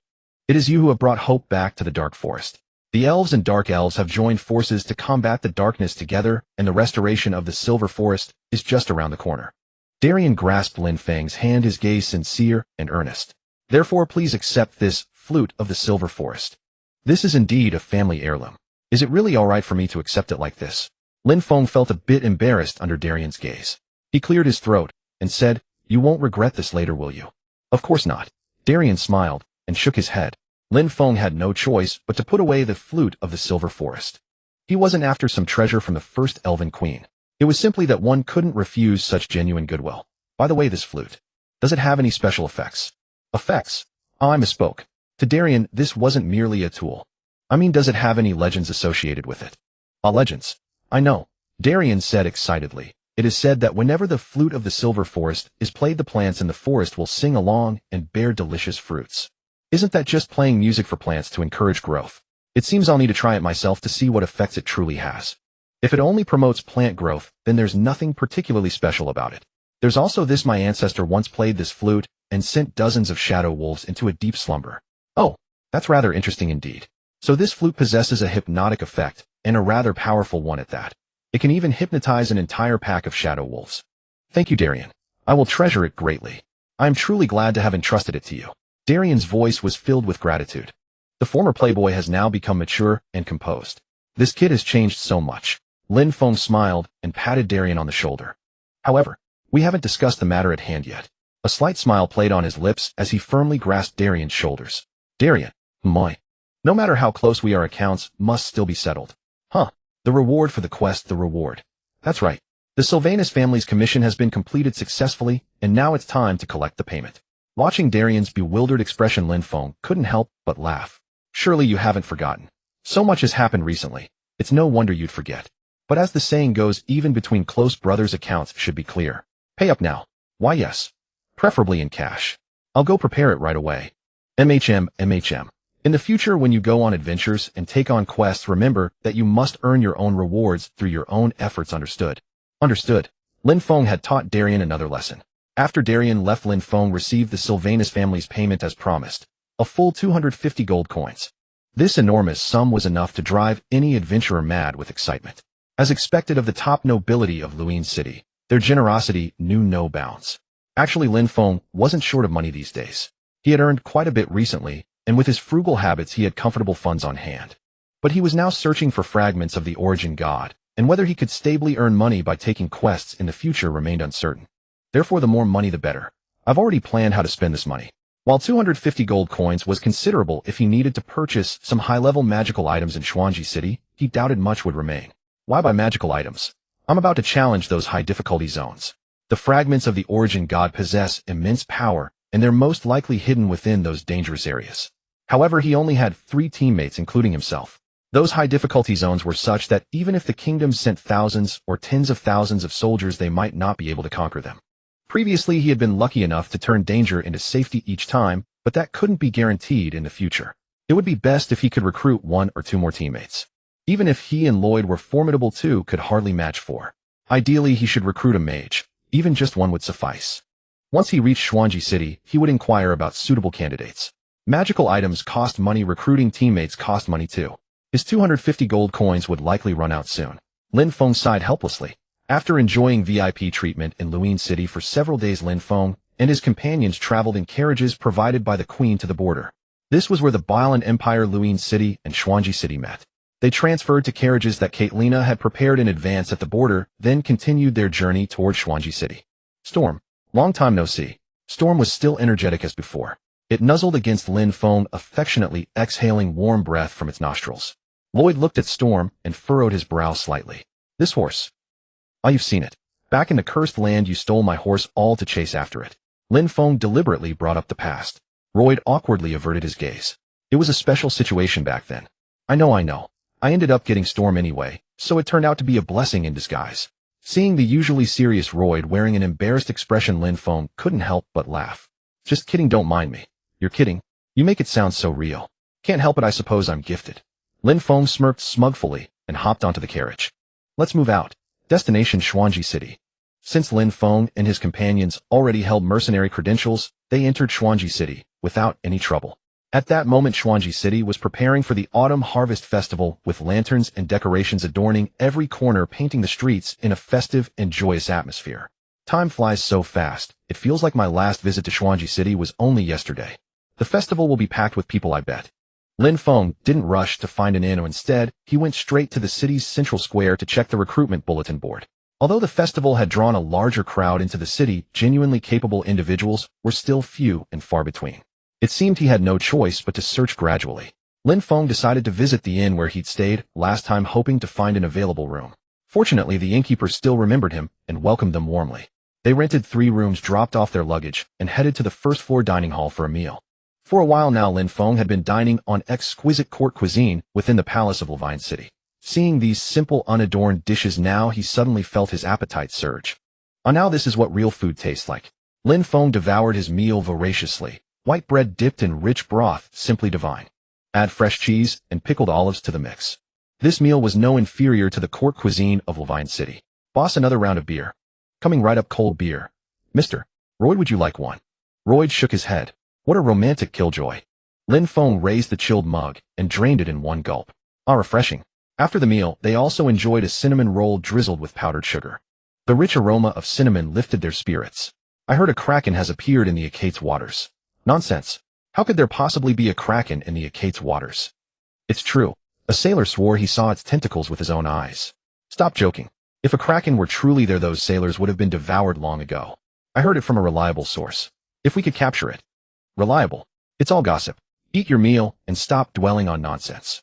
It is you who have brought hope back to the Dark Forest. The elves and dark elves have joined forces to combat the darkness together, and the restoration of the Silver Forest is just around the corner. Darian grasped Lin Feng's hand, his gaze sincere and earnest. Therefore, please accept this flute of the Silver Forest. This is indeed a family heirloom. Is it really all right for me to accept it like this? Lin Feng felt a bit embarrassed under Darian's gaze. He cleared his throat and said, "You won't regret this later, will you?" "Of course not. Darien smiled and shook his head. Lin Feng had no choice but to put away the flute of the Silver Forest. He wasn't after some treasure from the first Elven Queen. It was simply that one couldn't refuse such genuine goodwill. By the way, this flute. Does it have any special effects? Effects? I misspoke. To Darien, this wasn't merely a tool. I mean, does it have any legends associated with it? Legends. I know. Darien said excitedly. It is said that whenever the flute of the Silver Forest is played, the plants in the forest will sing along and bear delicious fruits. Isn't that just playing music for plants to encourage growth? It seems I'll need to try it myself to see what effects it truly has. If it only promotes plant growth, then there's nothing particularly special about it. There's also this: my ancestor once played this flute and sent dozens of shadow wolves into a deep slumber. Oh, that's rather interesting indeed. So this flute possesses a hypnotic effect, and a rather powerful one at that. It can even hypnotize an entire pack of shadow wolves. Thank you, Darien. I will treasure it greatly. I am truly glad to have entrusted it to you. Darien's voice was filled with gratitude. The former playboy has now become mature and composed. This kid has changed so much. Lin Feng smiled and patted Darien on the shoulder. However, we haven't discussed the matter at hand yet. A slight smile played on his lips as he firmly grasped Darien's shoulders. Darien, my. No matter how close we are, accounts must still be settled. Huh. The reward for the quest, the reward. That's right. The Sylvanus family's commission has been completed successfully, and now it's time to collect the payment. Watching Darien's bewildered expression, Lin Feng couldn't help but laugh. Surely you haven't forgotten. So much has happened recently. It's no wonder you'd forget. But as the saying goes, even between close brothers, accounts should be clear. Pay up now. Why, yes. Preferably in cash. I'll go prepare it right away. MHM. In the future, when you go on adventures and take on quests, remember that you must earn your own rewards through your own efforts, understood? Understood. Lin Feng had taught Darien another lesson. After Darien left, Lin Feng received the Sylvanus family's payment as promised, a full 250 gold coins. This enormous sum was enough to drive any adventurer mad with excitement. As expected of the top nobility of Luin City, their generosity knew no bounds. Actually, Lin Feng wasn't short of money these days. He had earned quite a bit recently, and with his frugal habits he had comfortable funds on hand. But he was now searching for fragments of the origin god, and whether he could stably earn money by taking quests in the future remained uncertain. Therefore, the more money the better. I've already planned how to spend this money. While 250 gold coins was considerable if he needed to purchase some high-level magical items in Xuanji City, he doubted much would remain. Why buy magical items? I'm about to challenge those high-difficulty zones. The fragments of the origin god possess immense power, and they're most likely hidden within those dangerous areas. However, he only had 3 teammates, including himself. Those high-difficulty zones were such that even if the kingdom sent thousands or tens of thousands of soldiers, they might not be able to conquer them. Previously, he had been lucky enough to turn danger into safety each time, but that couldn't be guaranteed in the future. It would be best if he could recruit 1 or 2 more teammates. Even if he and Lloyd were formidable, 2 could hardly match 4. Ideally, he should recruit a mage. Even just 1 would suffice. Once he reached Xuanji City, he would inquire about suitable candidates. Magical items cost money, recruiting teammates cost money too. His 250 gold coins would likely run out soon. Lin Feng sighed helplessly. After enjoying VIP treatment in Luin City for several days, Lin Feng and his companions traveled in carriages provided by the Queen to the border. This was where the Bailan Empire, Luin City, and Xuanji City met. They transferred to carriages that Caitlina had prepared in advance at the border, then continued their journey toward Xuanji City. Storm. Long time no see. Storm was still energetic as before. It nuzzled against Lin Feng, affectionately exhaling warm breath from its nostrils. Lloyd looked at Storm and furrowed his brow slightly. This horse. Ah, you've seen it. Back in the cursed land, you stole my horse all to chase after it. Lin Feng deliberately brought up the past. Lloyd awkwardly averted his gaze. It was a special situation back then. I know. I ended up getting Storm anyway, so it turned out to be a blessing in disguise. Seeing the usually serious Lloyd wearing an embarrassed expression, Lin Feng couldn't help but laugh. Just kidding, don't mind me. You're kidding? You make it sound so real. Can't help it, I suppose I'm gifted. Lin Feng smirked smugfully and hopped onto the carriage. Let's move out. Destination Xuanji City. Since Lin Feng and his companions already held mercenary credentials, they entered Xuanji City without any trouble. At that moment, Xuanji City was preparing for the Autumn Harvest Festival, with lanterns and decorations adorning every corner, painting the streets in a festive and joyous atmosphere. Time flies so fast, it feels like my last visit to Xuanji City was only yesterday. The festival will be packed with people, I bet. Lin Feng didn't rush to find an inn. Instead, he went straight to the city's central square to check the recruitment bulletin board. Although the festival had drawn a larger crowd into the city, genuinely capable individuals were still few and far between. It seemed he had no choice but to search gradually. Lin Feng decided to visit the inn where he'd stayed last time, hoping to find an available room. Fortunately, the innkeeper still remembered him and welcomed them warmly. They rented 3 rooms, dropped off their luggage, and headed to the first-floor dining hall for a meal. For a while now, Lin Feng had been dining on exquisite court cuisine within the palace of Lin City. Seeing these simple, unadorned dishes now, he suddenly felt his appetite surge. Now this is what real food tastes like. Lin Feng devoured his meal voraciously. White bread dipped in rich broth, simply divine. Add fresh cheese and pickled olives to the mix. This meal was no inferior to the court cuisine of Lin City. Boss, another round of beer. Coming right up, cold beer. Mr. Royd, would you like one? Royd shook his head. What a romantic killjoy. Lin Feng raised the chilled mug and drained it in one gulp. Refreshing. After the meal, they also enjoyed a cinnamon roll drizzled with powdered sugar. The rich aroma of cinnamon lifted their spirits. I heard a kraken has appeared in the Akate's waters. Nonsense. How could there possibly be a kraken in the Akate's waters? It's true. A sailor swore he saw its tentacles with his own eyes. Stop joking. If a kraken were truly there, those sailors would have been devoured long ago. I heard it from a reliable source. If we could capture it. Reliable. It's all gossip. Eat your meal and stop dwelling on nonsense.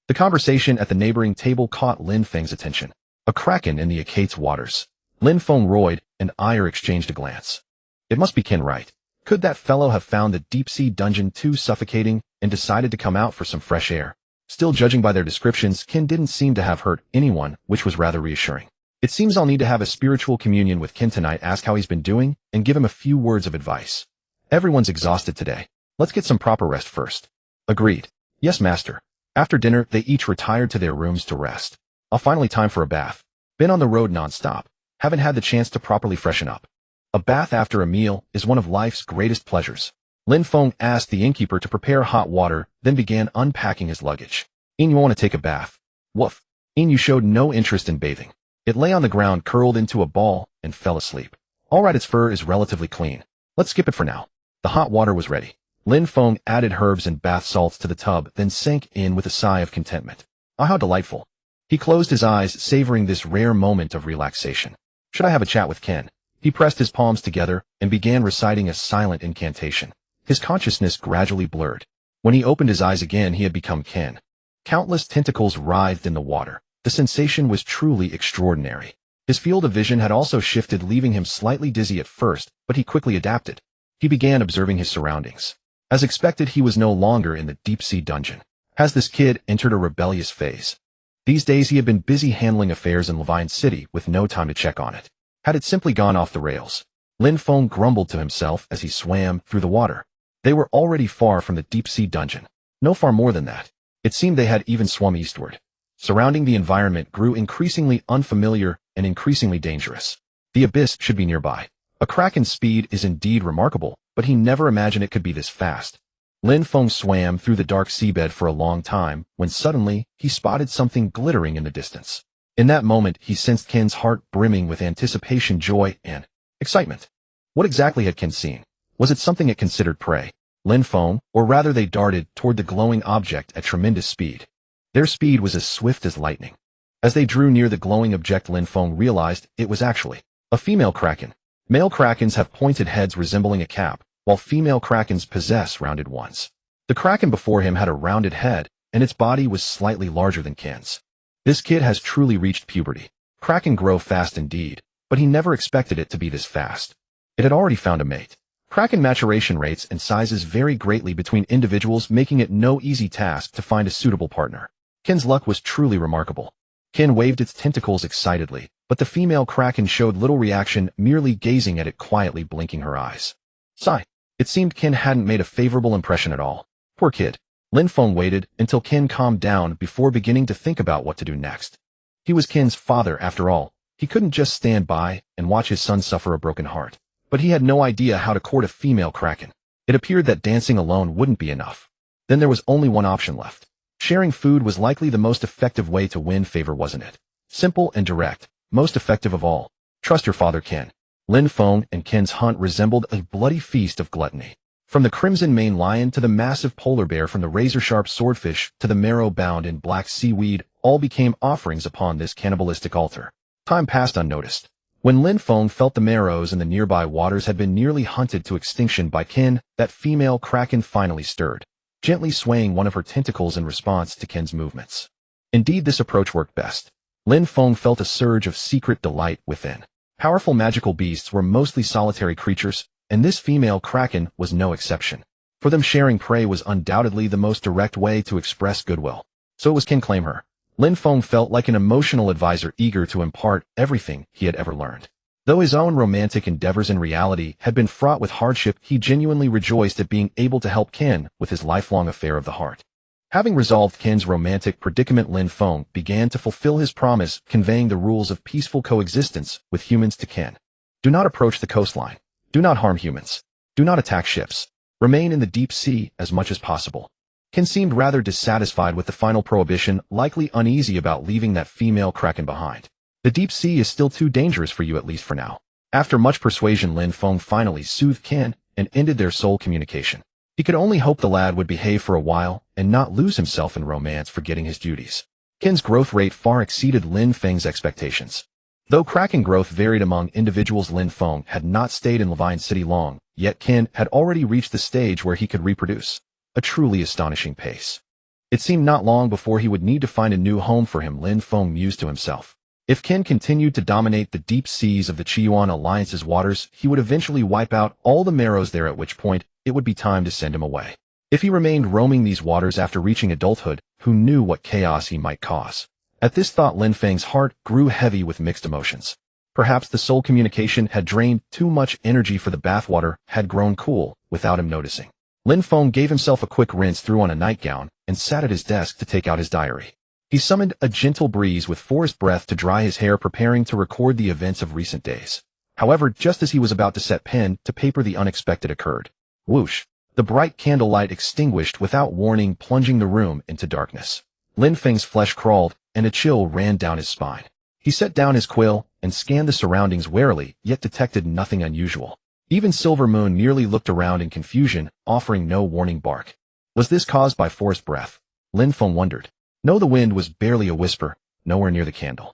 The conversation at the neighboring table caught Lin Feng's attention. A kraken in the Akate's waters. Lin Feng, Royd, and Iyer exchanged a glance. It must be Ken, right? Could that fellow have found the deep-sea dungeon too suffocating and decided to come out for some fresh air? Still, judging by their descriptions, Ken didn't seem to have hurt anyone, which was rather reassuring. It seems I'll need to have a spiritual communion with Ken tonight, ask how he's been doing, and give him a few words of advice. Everyone's exhausted today. Let's get some proper rest first. Agreed. Yes, master. After dinner, they each retired to their rooms to rest. Finally time for a bath. Been on the road non-stop. Haven't had the chance to properly freshen up. A bath after a meal is one of life's greatest pleasures. Lin Feng asked the innkeeper to prepare hot water, then began unpacking his luggage. You want to take a bath? Woof. You showed no interest in bathing. It lay on the ground, curled into a ball, and fell asleep. Alright, its fur is relatively clean. Let's skip it for now. The hot water was ready. Lin Feng added herbs and bath salts to the tub, then sank in with a sigh of contentment. How delightful. He closed his eyes, savoring this rare moment of relaxation. Should I have a chat with Ken? He pressed his palms together and began reciting a silent incantation. His consciousness gradually blurred. When he opened his eyes again, he had become Ken. Countless tentacles writhed in the water. The sensation was truly extraordinary. His field of vision had also shifted, leaving him slightly dizzy at first, but he quickly adapted. He began observing his surroundings. As expected, he was no longer in the deep-sea dungeon. Has this kid entered a rebellious phase? These days he had been busy handling affairs in Lin City with no time to check on it. Had it simply gone off the rails? Lin Feng grumbled to himself as he swam through the water. They were already far from the deep-sea dungeon. No, far more than that. It seemed they had even swum eastward. Surrounding the environment grew increasingly unfamiliar and increasingly dangerous. The abyss should be nearby. A kraken's speed is indeed remarkable, but he never imagined it could be this fast. Lin Feng swam through the dark seabed for a long time, when suddenly he spotted something glittering in the distance. In that moment, he sensed Ken's heart brimming with anticipation, joy, and excitement. What exactly had Ken seen? Was it something it considered prey? Lin Feng, or rather they darted toward the glowing object at tremendous speed. Their speed was as swift as lightning. As they drew near the glowing object, Lin Feng realized it was actually a female kraken. Male krakens have pointed heads resembling a cap, while female krakens possess rounded ones. The kraken before him had a rounded head, and its body was slightly larger than Ken's. This kid has truly reached puberty. Kraken grow fast indeed, but he never expected it to be this fast. It had already found a mate. Kraken maturation rates and sizes vary greatly between individuals, making it no easy task to find a suitable partner. Ken's luck was truly remarkable. Ken waved its tentacles excitedly, but the female kraken showed little reaction, merely gazing at it quietly, blinking her eyes. Sigh. It seemed Ken hadn't made a favorable impression at all. Poor kid. Lin Feng waited until Ken calmed down before beginning to think about what to do next. He was Ken's father, after all. He couldn't just stand by and watch his son suffer a broken heart. But he had no idea how to court a female kraken. It appeared that dancing alone wouldn't be enough. Then there was only one option left. Sharing food was likely the most effective way to win favor, wasn't it? Simple and direct, most effective of all. Trust your father, Ken. Lin Feng and Ken's hunt resembled a bloody feast of gluttony. From the crimson maned lion to the massive polar bear, from the razor-sharp swordfish to the marrow bound in black seaweed, all became offerings upon this cannibalistic altar. Time passed unnoticed. When Lin Feng felt the marrows in the nearby waters had been nearly hunted to extinction by Qin, that female kraken finally stirred, gently swaying one of her tentacles in response to Qin's movements. Indeed, this approach worked best. Lin Feng felt a surge of secret delight within. Powerful magical beasts were mostly solitary creatures, and this female kraken was no exception. For them, sharing prey was undoubtedly the most direct way to express goodwill. So it was Qin claim her. Lin Feng felt like an emotional advisor eager to impart everything he had ever learned. Though his own romantic endeavors in reality had been fraught with hardship, he genuinely rejoiced at being able to help Qin with his lifelong affair of the heart. Having resolved Qin's romantic predicament, Lin Feng began to fulfill his promise, conveying the rules of peaceful coexistence with humans to Qin. Do not approach the coastline. Do not harm humans. Do not attack ships. Remain in the deep sea as much as possible. Qin seemed rather dissatisfied with the final prohibition, likely uneasy about leaving that female kraken behind. The deep sea is still too dangerous for you, at least for now. After much persuasion, Lin Feng finally soothed Qin and ended their soul communication. He could only hope the lad would behave for a while and not lose himself in romance, forgetting his duties. Qin's growth rate far exceeded Lin Feng's expectations. Though kraken growth varied among individuals, Lin Feng had not stayed in Levine City long, yet Qin had already reached the stage where he could reproduce. A truly astonishing pace. It seemed not long before he would need to find a new home for him, Lin Feng mused to himself. If Qin continued to dominate the deep seas of the Qiyuan Alliance's waters, he would eventually wipe out all the marrows there, at which point it would be time to send him away. If he remained roaming these waters after reaching adulthood, who knew what chaos he might cause? At this thought, Lin Feng's heart grew heavy with mixed emotions. Perhaps the soul communication had drained too much energy, for the bathwater had grown cool without him noticing. Lin Feng gave himself a quick rinse, threw on a nightgown, and sat at his desk to take out his diary. He summoned a gentle breeze with forest breath to dry his hair, preparing to record the events of recent days. However, just as he was about to set pen to paper, the unexpected occurred. Whoosh! The bright candlelight extinguished without warning, plunging the room into darkness. Lin Feng's flesh crawled, and a chill ran down his spine. He set down his quill and scanned the surroundings warily, yet detected nothing unusual. Even Silver Moon merely looked around in confusion, offering no warning bark. Was this caused by forest breath? Lin Feng wondered. No, the wind was barely a whisper, nowhere near the candle.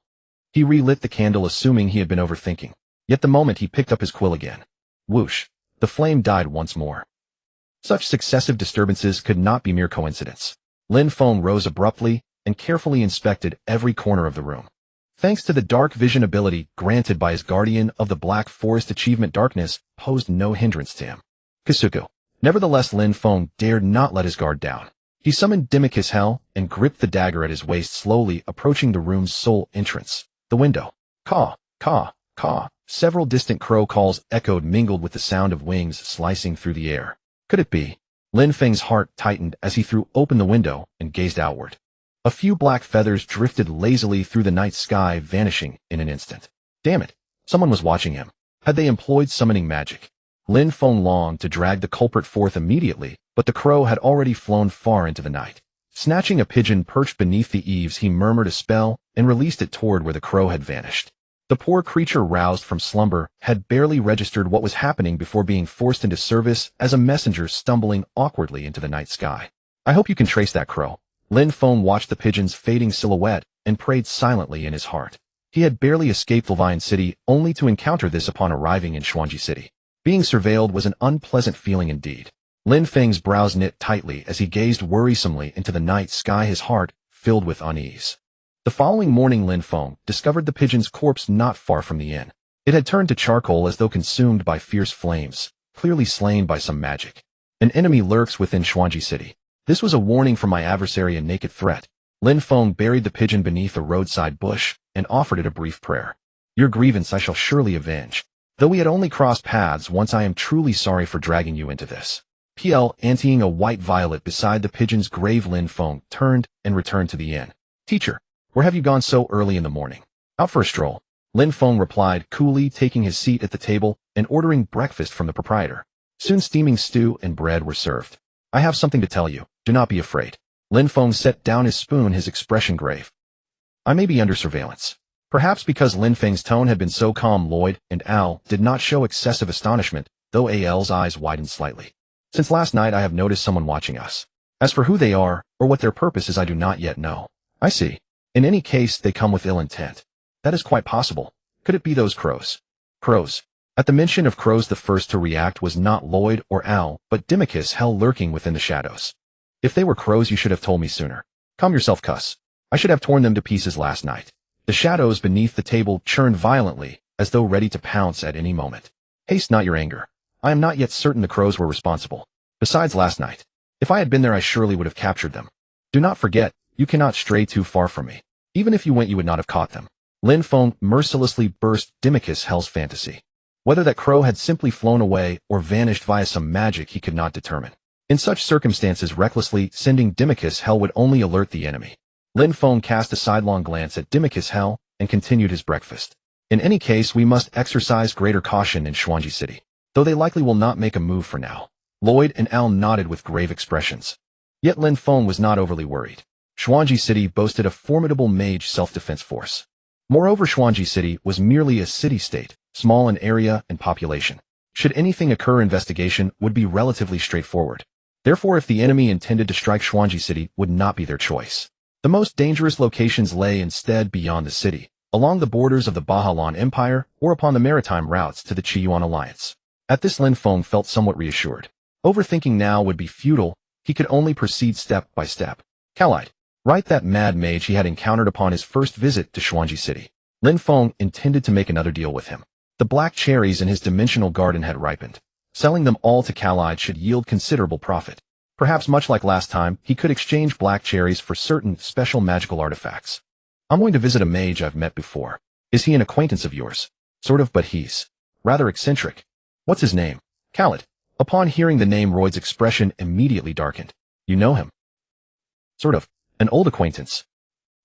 He relit the candle, assuming he had been overthinking. Yet the moment he picked up his quill again, whoosh, the flame died once more. Such successive disturbances could not be mere coincidence. Lin Feng rose abruptly and carefully inspected every corner of the room. Thanks to the dark vision ability granted by his guardian of the Black Forest achievement, darkness posed no hindrance to him. Kasuko. Nevertheless, Lin Feng dared not let his guard down. He summoned Dimicus Hell and gripped the dagger at his waist, slowly approaching the room's sole entrance, the window. Caw, caw, caw. Several distant crow calls echoed, mingled with the sound of wings slicing through the air. Could it be? Lin Feng's heart tightened as he threw open the window and gazed outward. A few black feathers drifted lazily through the night sky, vanishing in an instant. Damn it! Someone was watching him. Had they employed summoning magic? Lin Feng longed to drag the culprit forth immediately, but the crow had already flown far into the night. Snatching a pigeon perched beneath the eaves, he murmured a spell and released it toward where the crow had vanished. The poor creature, roused from slumber, had barely registered what was happening before being forced into service as a messenger, stumbling awkwardly into the night sky. I hope you can trace that crow. Lin Feng watched the pigeon's fading silhouette and prayed silently in his heart. He had barely escaped Levine City, only to encounter this upon arriving in Xuanji City. Being surveilled was an unpleasant feeling indeed. Lin Feng's brows knit tightly as he gazed worrisomely into the night sky, his heart filled with unease. The following morning, Lin Feng discovered the pigeon's corpse not far from the inn. It had turned to charcoal as though consumed by fierce flames, clearly slain by some magic. An enemy lurks within Xuanji City. This was a warning from my adversary, a naked threat. Lin Feng buried the pigeon beneath a roadside bush and offered it a brief prayer. Your grievance I shall surely avenge. Though we had only crossed paths once, I am truly sorry for dragging you into this. PL, anteing a white violet beside the pigeon's grave, Lin Feng turned and returned to the inn. Teacher, where have you gone so early in the morning? Out for a stroll. Lin Feng replied, coolly taking his seat at the table and ordering breakfast from the proprietor. Soon steaming stew and bread were served. I have something to tell you. Do not be afraid. Lin Feng set down his spoon, his expression grave. I may be under surveillance. Perhaps because Lin Feng's tone had been so calm, Lloyd and Al did not show excessive astonishment, though Al's eyes widened slightly. Since last night I have noticed someone watching us. As for who they are, or what their purpose is, I do not yet know. I see. In any case, they come with ill intent. That is quite possible. Could it be those crows? Crows. At the mention of crows, the first to react was not Lloyd or Al, but Dimachus Hell lurking within the shadows. If they were crows, you should have told me sooner. Calm yourself, cuss. I should have torn them to pieces last night. The shadows beneath the table churned violently, as though ready to pounce at any moment. Haste not your anger. I am not yet certain the crows were responsible. Besides last night. If I had been there, I surely would have captured them. Do not forget, you cannot stray too far from me. Even if you went, you would not have caught them. Lin Feng mercilessly burst Dimachus Hell's fantasy. Whether that crow had simply flown away or vanished via some magic he could not determine. In such circumstances, recklessly sending Dimachus Hell would only alert the enemy. Lin Feng cast a sidelong glance at Dimachus Hell and continued his breakfast. In any case, we must exercise greater caution in Xuanji City, though they likely will not make a move for now. Lloyd and Al nodded with grave expressions. Yet Lin Feng was not overly worried. Xuanji City boasted a formidable mage self-defense force. Moreover, Xuanji City was merely a city-state, small in area and population. Should anything occur, investigation would be relatively straightforward. Therefore, if the enemy intended to strike, Xuanji City would not be their choice. The most dangerous locations lay instead beyond the city, along the borders of the Bajalan Empire or upon the maritime routes to the Qiyuan Alliance. At this, Lin Feng felt somewhat reassured. Overthinking now would be futile. He could only proceed step by step. Calite. Right, that mad mage he had encountered upon his first visit to Xuanji City. Lin Feng intended to make another deal with him. The black cherries in his dimensional garden had ripened. Selling them all to Calite should yield considerable profit. Perhaps much like last time, he could exchange black cherries for certain special magical artifacts. I'm going to visit a mage I've met before. Is he an acquaintance of yours? Sort of, but he's rather eccentric. What's his name? Calite. Upon hearing the name, Royd's expression immediately darkened. You know him? Sort of. An old acquaintance.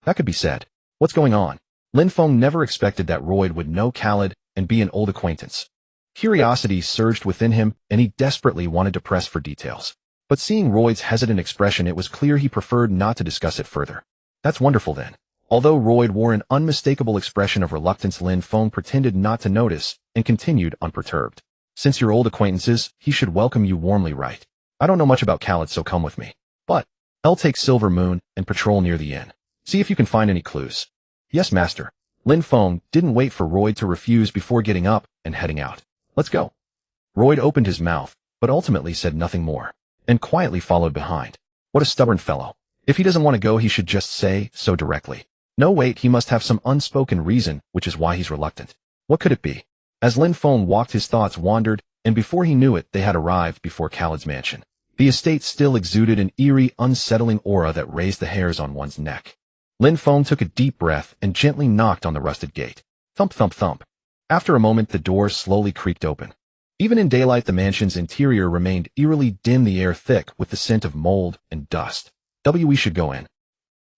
That could be said. What's going on? Lin Feng never expected that Royd would know Khalid and be an old acquaintance. Curiosity surged within him, and he desperately wanted to press for details. But seeing Royd's hesitant expression, it was clear he preferred not to discuss it further. That's wonderful then. Although Royd wore an unmistakable expression of reluctance, Lin Feng pretended not to notice and continued unperturbed. Since you're old acquaintances, he should welcome you warmly, right? I don't know much about Khalid, so come with me. But I'll take Silver Moon and patrol near the inn. See if you can find any clues. Yes, master. Lin Feng didn't wait for Royd to refuse before getting up and heading out. Let's go. Royd opened his mouth, but ultimately said nothing more, and quietly followed behind. What a stubborn fellow. If he doesn't want to go, he should just say so directly. No, wait, he must have some unspoken reason, which is why he's reluctant. What could it be? As Lin Feng walked, his thoughts wandered, and before he knew it, they had arrived before Khalid's mansion. The estate still exuded an eerie, unsettling aura that raised the hairs on one's neck. Lin Feng took a deep breath and gently knocked on the rusted gate. Thump, thump, thump. After a moment, the door slowly creaked open. Even in daylight, the mansion's interior remained eerily dim, the air thick with the scent of mold and dust. We should go in.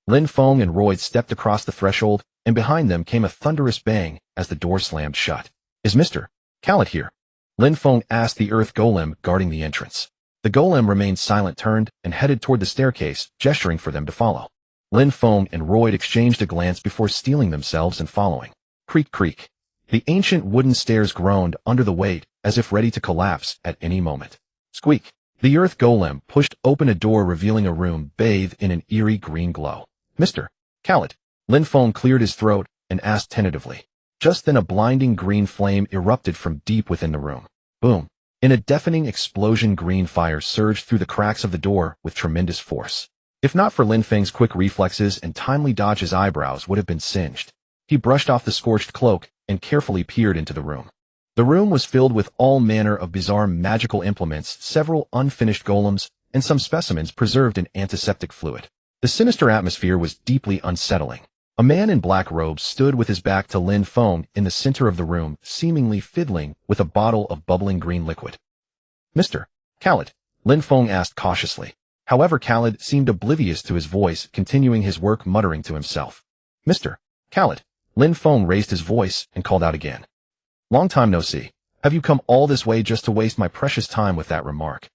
Lin Feng and Royd stepped across the threshold, and behind them came a thunderous bang as the door slammed shut. Is Mr. Khalid here? Lin Feng asked the earth golem guarding the entrance. The golem remained silent, turned, and headed toward the staircase, gesturing for them to follow. Lin Feng and Royd exchanged a glance before steeling themselves and following. Creak, creak. The ancient wooden stairs groaned under the weight, as if ready to collapse at any moment. Squeak. The earth golem pushed open a door, revealing a room bathed in an eerie green glow. Mr. Khalid. Lin Feng cleared his throat and asked tentatively. Just then a blinding green flame erupted from deep within the room. Boom. In a deafening explosion, green fire surged through the cracks of the door with tremendous force. If not for Lin Feng's quick reflexes and timely dodge, his eyebrows would have been singed. He brushed off the scorched cloak and carefully peered into the room. The room was filled with all manner of bizarre magical implements, several unfinished golems, and some specimens preserved in antiseptic fluid. The sinister atmosphere was deeply unsettling. A man in black robes stood with his back to Lin Feng in the center of the room, seemingly fiddling with a bottle of bubbling green liquid. Mr. Khalid, Lin Feng asked cautiously. However, Khalid seemed oblivious to his voice, continuing his work, muttering to himself. Mr. Khalid, Lin Feng raised his voice and called out again. Long time no see. Have you come all this way just to waste my precious time with that remark?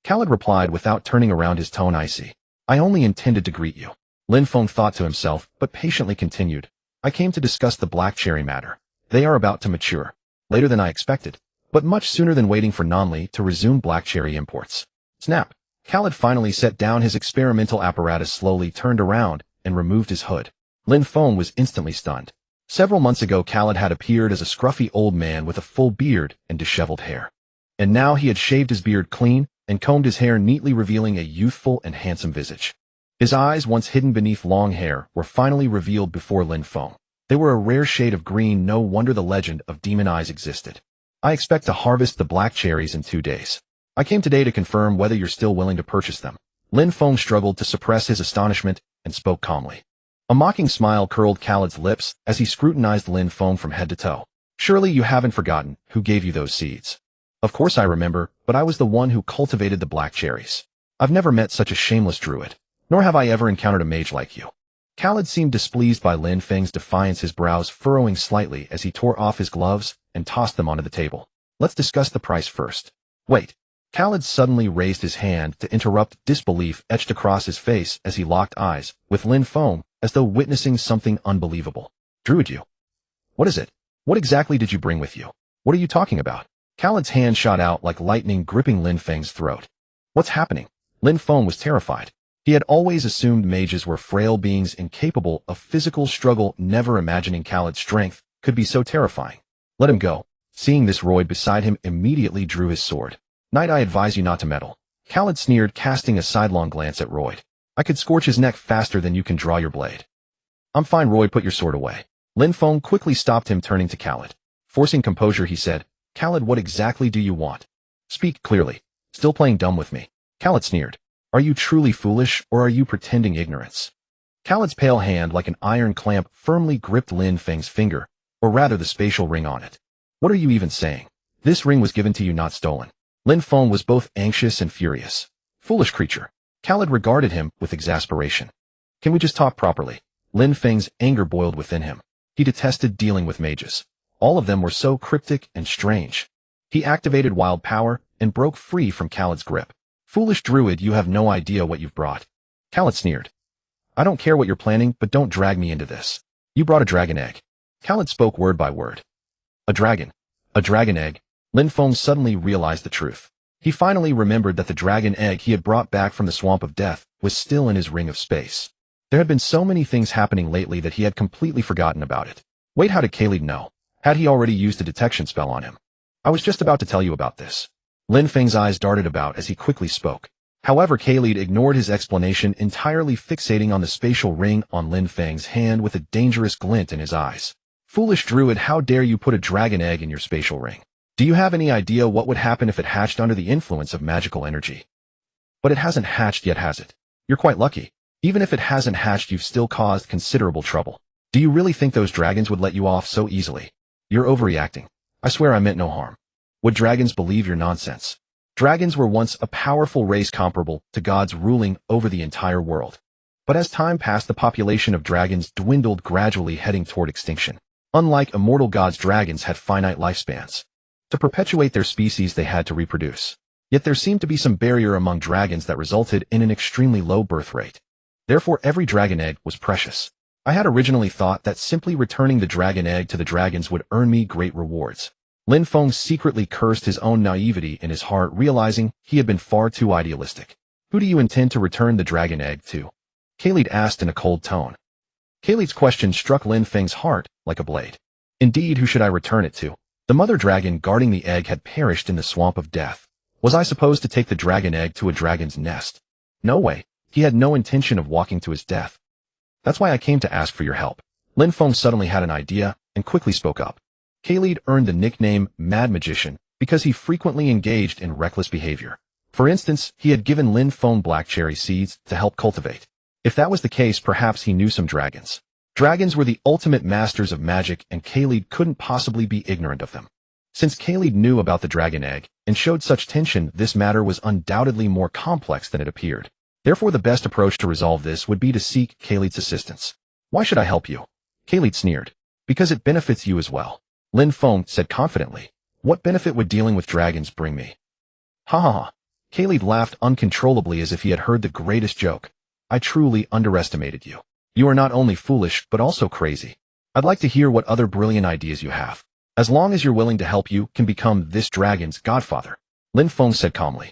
Khalid replied without turning around, his tone icy. I only intended to greet you. Lin Feng thought to himself, but patiently continued. I came to discuss the black cherry matter. They are about to mature. Later than I expected, but much sooner than waiting for Nanli to resume black cherry imports. Snap. Khalid finally set down his experimental apparatus, slowly turned around, and removed his hood. Lin Feng was instantly stunned. Several months ago, Khaled had appeared as a scruffy old man with a full beard and disheveled hair. And now he had shaved his beard clean and combed his hair neatly, revealing a youthful and handsome visage. His eyes, once hidden beneath long hair, were finally revealed before Lin Feng. They were a rare shade of green. No wonder the legend of demon eyes existed. I expect to harvest the black cherries in 2 days. I came today to confirm whether you're still willing to purchase them. Lin Feng struggled to suppress his astonishment and spoke calmly. A mocking smile curled Khaled's lips as he scrutinized Lin Feng from head to toe. Surely you haven't forgotten who gave you those seeds. Of course I remember, but I was the one who cultivated the black cherries. I've never met such a shameless druid, nor have I ever encountered a mage like you. Khaled seemed displeased by Lin Feng's defiance, his brows furrowing slightly as he tore off his gloves and tossed them onto the table. Let's discuss the price first. Wait. Khaled suddenly raised his hand to interrupt. Disbelief etched across his face as he locked eyes with Lin Feng, as though witnessing something unbelievable. Druid, you? What is it? What exactly did you bring with you? What are you talking about? Khaled's hand shot out like lightning, gripping Lin Feng's throat. What's happening? Lin Feng was terrified. He had always assumed mages were frail beings incapable of physical struggle, never imagining Khaled's strength could be so terrifying. Let him go. Seeing this, Royd beside him immediately drew his sword. Knight, I advise you not to meddle. Khaled sneered, casting a sidelong glance at Royd. I could scorch his neck faster than you can draw your blade. I'm fine, Royd, put your sword away. Lin Feng quickly stopped him, turning to Khaled. Forcing composure, he said, Khaled, what exactly do you want? Speak clearly. Still playing dumb with me? Khaled sneered. Are you truly foolish, or are you pretending ignorance? Khaled's pale hand, like an iron clamp, firmly gripped Lin Feng's finger, or rather the spatial ring on it. What are you even saying? This ring was given to you, not stolen. Lin Feng was both anxious and furious. Foolish creature. Khaled regarded him with exasperation. Can we just talk properly? Lin Feng's anger boiled within him. He detested dealing with mages. All of them were so cryptic and strange. He activated wild power and broke free from Khaled's grip. Foolish druid, you have no idea what you've brought. Khaled sneered. I don't care what you're planning, but don't drag me into this. You brought a dragon egg. Khaled spoke word by word. A dragon egg. Lin Feng suddenly realized the truth. He finally remembered that the dragon egg he had brought back from the swamp of death was still in his ring of space. There had been so many things happening lately that he had completely forgotten about it. Wait, how did Khaled know? Had he already used a detection spell on him? I was just about to tell you about this. Lin Feng's eyes darted about as he quickly spoke. However, Khaled ignored his explanation, entirely fixating on the spatial ring on Lin Feng's hand with a dangerous glint in his eyes. Foolish druid, how dare you put a dragon egg in your spatial ring? Do you have any idea what would happen if it hatched under the influence of magical energy? But it hasn't hatched yet, has it? You're quite lucky. Even if it hasn't hatched, you've still caused considerable trouble. Do you really think those dragons would let you off so easily? You're overreacting. I swear I meant no harm. Would dragons believe your nonsense? Dragons were once a powerful race comparable to gods, ruling over the entire world. But as time passed, the population of dragons dwindled, gradually heading toward extinction. Unlike immortal gods, dragons had finite lifespans. To perpetuate their species, they had to reproduce. Yet there seemed to be some barrier among dragons that resulted in an extremely low birth rate. Therefore, every dragon egg was precious. I had originally thought that simply returning the dragon egg to the dragons would earn me great rewards. Lin Feng secretly cursed his own naivety in his heart, realizing he had been far too idealistic. Who do you intend to return the dragon egg to? Khaled asked in a cold tone. Khaled's question struck Lin Feng's heart like a blade. Indeed, who should I return it to? The mother dragon guarding the egg had perished in the swamp of death. Was I supposed to take the dragon egg to a dragon's nest? No way. He had no intention of walking to his death. That's why I came to ask for your help. Lin Feng suddenly had an idea and quickly spoke up. Khaled earned the nickname Mad Magician because he frequently engaged in reckless behavior. For instance, he had given Lin Feng black cherry seeds to help cultivate. If that was the case, perhaps he knew some dragons. Dragons were the ultimate masters of magic, and Khaled couldn't possibly be ignorant of them. Since Khaled knew about the dragon egg and showed such tension, this matter was undoubtedly more complex than it appeared. Therefore, the best approach to resolve this would be to seek Khaled's assistance. Why should I help you? Khaled sneered. Because it benefits you as well. Lin Feng said confidently. What benefit would dealing with dragons bring me? Ha ha ha. Khaled laughed uncontrollably as if he had heard the greatest joke. I truly underestimated you. You are not only foolish, but also crazy. I'd like to hear what other brilliant ideas you have. As long as you're willing to help, you can become this dragon's godfather. Lin Feng said calmly.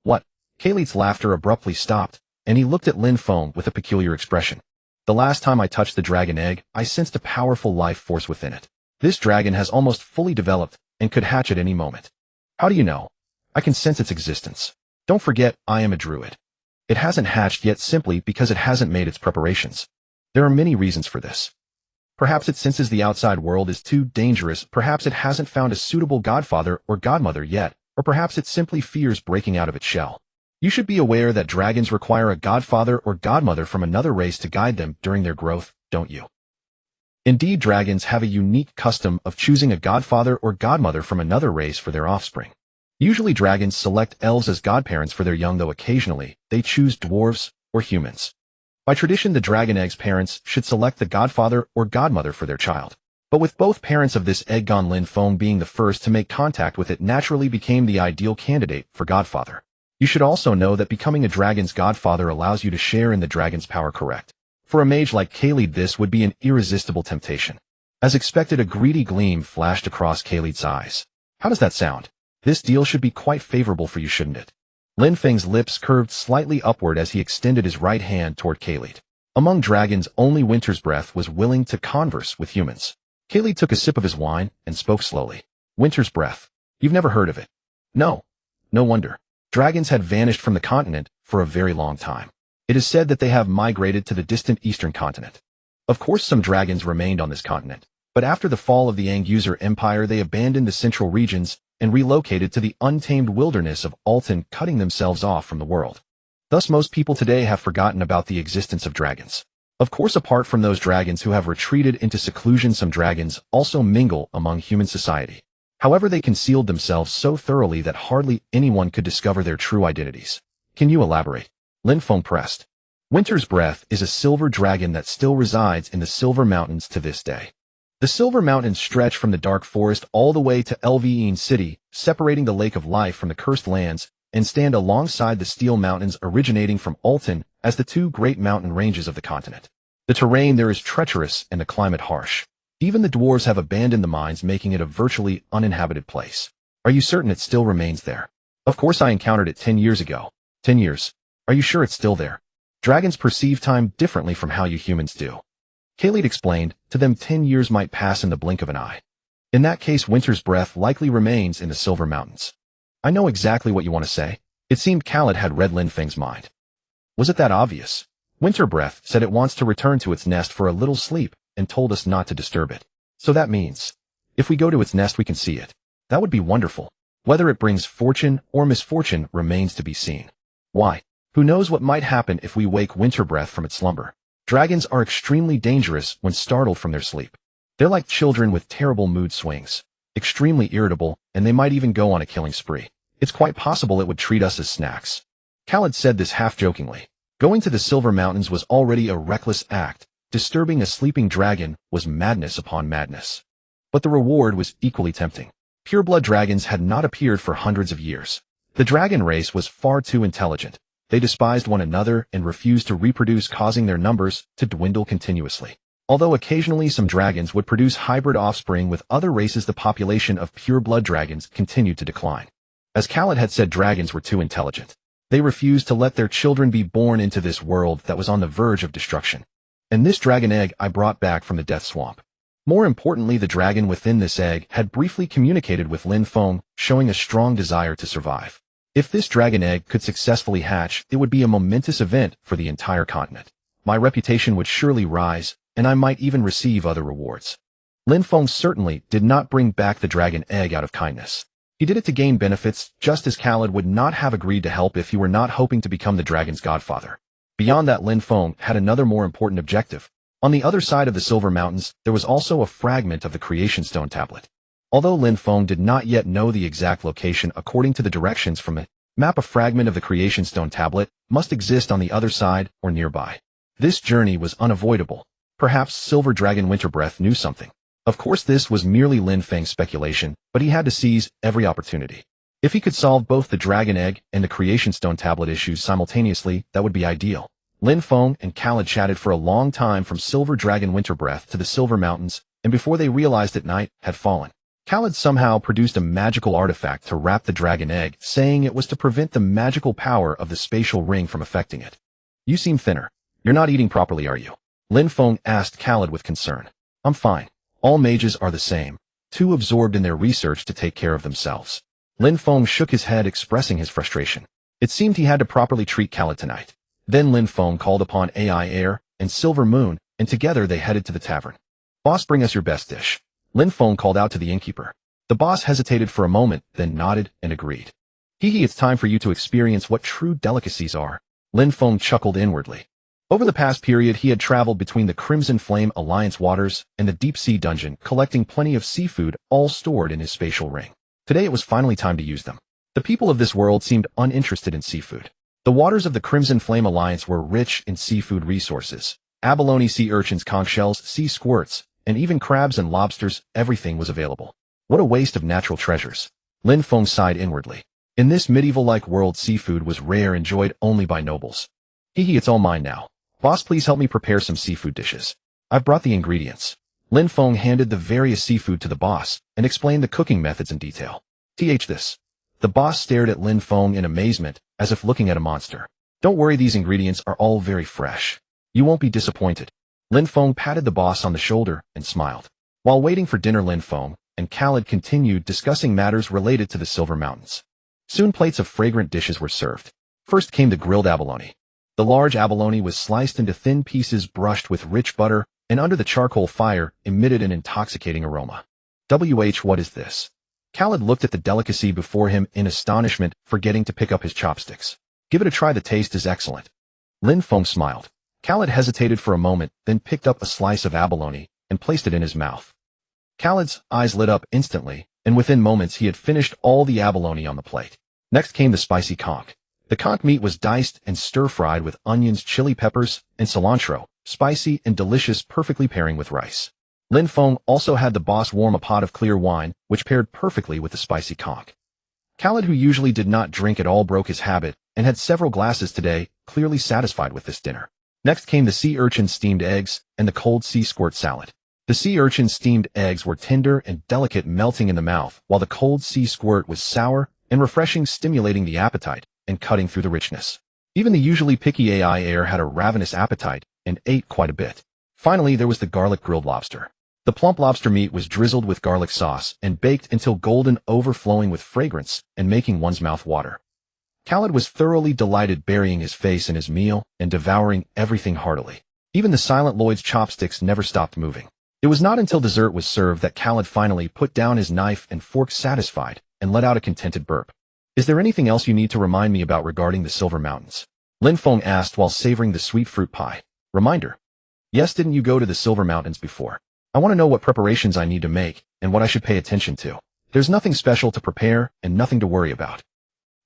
What? Khaled's laughter abruptly stopped, and he looked at Lin Feng with a peculiar expression. The last time I touched the dragon egg, I sensed a powerful life force within it. This dragon has almost fully developed and could hatch at any moment. How do you know? I can sense its existence. Don't forget, I am a druid. It hasn't hatched yet simply because it hasn't made its preparations. There are many reasons for this. Perhaps it senses the outside world is too dangerous, perhaps it hasn't found a suitable godfather or godmother yet, or perhaps it simply fears breaking out of its shell. You should be aware that dragons require a godfather or godmother from another race to guide them during their growth, don't you? Indeed, dragons have a unique custom of choosing a godfather or godmother from another race for their offspring. Usually dragons select elves as godparents for their young, though occasionally they choose dwarves or humans. By tradition, the dragon egg's parents should select the godfather or godmother for their child. But with both parents of this egg gone, Lin Feng being the first to make contact with it naturally became the ideal candidate for godfather. You should also know that becoming a dragon's godfather allows you to share in the dragon's power, correct? For a mage like Khalid, this would be an irresistible temptation. As expected, a greedy gleam flashed across Khalid's eyes. How does that sound? This deal should be quite favorable for you, shouldn't it? Lin Feng's lips curved slightly upward as he extended his right hand toward Khalid. Among dragons, only Winter's Breath was willing to converse with humans. Khalid took a sip of his wine and spoke slowly. Winter's Breath. You've never heard of it? No. No wonder. Dragons had vanished from the continent for a very long time. It is said that they have migrated to the distant eastern continent. Of course, some dragons remained on this continent, but after the fall of the Ang-User Empire, they abandoned the central regions and relocated to the untamed wilderness of Alton, cutting themselves off from the world. Thus, most people today have forgotten about the existence of dragons. Of course, apart from those dragons who have retreated into seclusion, some dragons also mingle among human society. However, they concealed themselves so thoroughly that hardly anyone could discover their true identities. Can you elaborate? Lin Feng pressed. Winter's Breath is a silver dragon that still resides in the Silver Mountains to this day. The Silver Mountains stretch from the Dark Forest all the way to Lvene City, separating the Lake of Life from the Cursed Lands, and stand alongside the Steel Mountains originating from Alton as the two great mountain ranges of the continent. The terrain there is treacherous and the climate harsh. Even the dwarves have abandoned the mines, making it a virtually uninhabited place. Are you certain it still remains there? Of course, I encountered it 10 years ago. 10 years. Are you sure it's still there? Dragons perceive time differently from how you humans do. Khalid explained, to them 10 years might pass in the blink of an eye. In that case, Winter's Breath likely remains in the Silver Mountains. I know exactly what you want to say. It seemed Khalid had read Lin Feng's mind. Was it that obvious? Winter Breath said it wants to return to its nest for a little sleep and told us not to disturb it. So that means, if we go to its nest we can see it. That would be wonderful. Whether it brings fortune or misfortune remains to be seen. Why? Who knows what might happen if we wake Winter Breath from its slumber? Dragons are extremely dangerous when startled from their sleep. They're like children with terrible mood swings, extremely irritable, and they might even go on a killing spree. It's quite possible it would treat us as snacks. Khalid said this half-jokingly. Going to the Silver Mountains was already a reckless act. Disturbing a sleeping dragon was madness upon madness. But the reward was equally tempting. Pureblood dragons had not appeared for hundreds of years. The dragon race was far too intelligent. They despised one another and refused to reproduce, causing their numbers to dwindle continuously. Although occasionally some dragons would produce hybrid offspring with other races, the population of pureblood dragons continued to decline. As Khalid had said, dragons were too intelligent. They refused to let their children be born into this world that was on the verge of destruction. And this dragon egg I brought back from the Death Swamp. More importantly, the dragon within this egg had briefly communicated with Lin Feng, showing a strong desire to survive. If this dragon egg could successfully hatch, it would be a momentous event for the entire continent. My reputation would surely rise, and I might even receive other rewards. Lin Feng certainly did not bring back the dragon egg out of kindness. He did it to gain benefits, just as Khalid would not have agreed to help if he were not hoping to become the dragon's godfather. Beyond that, Lin Feng had another more important objective. On the other side of the Silver Mountains, there was also a fragment of the Creation Stone tablet. Although Lin Feng did not yet know the exact location according to the directions from the map, a fragment of the Creation Stone tablet must exist on the other side or nearby. This journey was unavoidable. Perhaps Silver Dragon Winterbreath knew something. Of course, this was merely Lin Feng's speculation, but he had to seize every opportunity. If he could solve both the Dragon Egg and the Creation Stone tablet issues simultaneously, that would be ideal. Lin Feng and Khalid chatted for a long time from Silver Dragon Winterbreath to the Silver Mountains, and before they realized it, night had fallen. Khalid somehow produced a magical artifact to wrap the dragon egg, saying it was to prevent the magical power of the spatial ring from affecting it. You seem thinner. You're not eating properly, are you? Lin Feng asked Khaled with concern. I'm fine. All mages are the same, too absorbed in their research to take care of themselves. Lin Feng shook his head, expressing his frustration. It seemed he had to properly treat Khaled tonight. Then Lin Feng called upon AI Air and Silver Moon, and together they headed to the tavern. Boss, bring us your best dish. Lin Feng called out to the innkeeper. The boss hesitated for a moment, then nodded and agreed. It's time for you to experience what true delicacies are. Lin Feng chuckled inwardly. Over the past period, he had traveled between the Crimson Flame Alliance waters and the deep-sea dungeon, collecting plenty of seafood, all stored in his spatial ring. Today it was finally time to use them. The people of this world seemed uninterested in seafood. The waters of the Crimson Flame Alliance were rich in seafood resources. Abalone sea urchins, conch shells, sea squirts, and even crabs and lobsters, everything was available. What a waste of natural treasures. Lin Feng sighed inwardly. In this medieval-like world, seafood was rare, enjoyed only by nobles. It's all mine now. Boss, please help me prepare some seafood dishes. I've brought the ingredients. Lin Feng handed the various seafood to the boss and explained the cooking methods in detail. This. The boss stared at Lin Feng in amazement, as if looking at a monster. Don't worry, these ingredients are all very fresh. You won't be disappointed. Lin Feng patted the boss on the shoulder and smiled. While waiting for dinner, Lin Feng and Khaled continued discussing matters related to the Silver Mountains. Soon plates of fragrant dishes were served. First came the grilled abalone. The large abalone was sliced into thin pieces, brushed with rich butter, and under the charcoal fire emitted an intoxicating aroma. What is this? Khaled looked at the delicacy before him in astonishment, forgetting to pick up his chopsticks. Give it a try, the taste is excellent. Lin Feng smiled. Khaled hesitated for a moment, then picked up a slice of abalone and placed it in his mouth. Khaled's eyes lit up instantly, and within moments he had finished all the abalone on the plate. Next came the spicy conch. The conch meat was diced and stir-fried with onions, chili peppers, and cilantro, spicy and delicious, perfectly pairing with rice. Lin Feng also had the boss warm a pot of clear wine, which paired perfectly with the spicy conch. Khaled, who usually did not drink at all, broke his habit and had several glasses today, clearly satisfied with this dinner. Next came the sea urchin steamed eggs and the cold sea squirt salad. The sea urchin steamed eggs were tender and delicate, melting in the mouth, while the cold sea squirt was sour and refreshing, stimulating the appetite and cutting through the richness. Even the usually picky AI Air had a ravenous appetite and ate quite a bit. Finally, there was the garlic grilled lobster. The plump lobster meat was drizzled with garlic sauce and baked until golden, overflowing with fragrance and making one's mouth water. Khaled was thoroughly delighted, burying his face in his meal and devouring everything heartily. Even the silent Lloyd's chopsticks never stopped moving. It was not until dessert was served that Khaled finally put down his knife and fork, satisfied, and let out a contented burp. Is there anything else you need to remind me about regarding the Silver Mountains? Lin Feng asked while savoring the sweet fruit pie. Reminder. Yes, didn't you go to the Silver Mountains before? I want to know what preparations I need to make and what I should pay attention to. There's nothing special to prepare and nothing to worry about.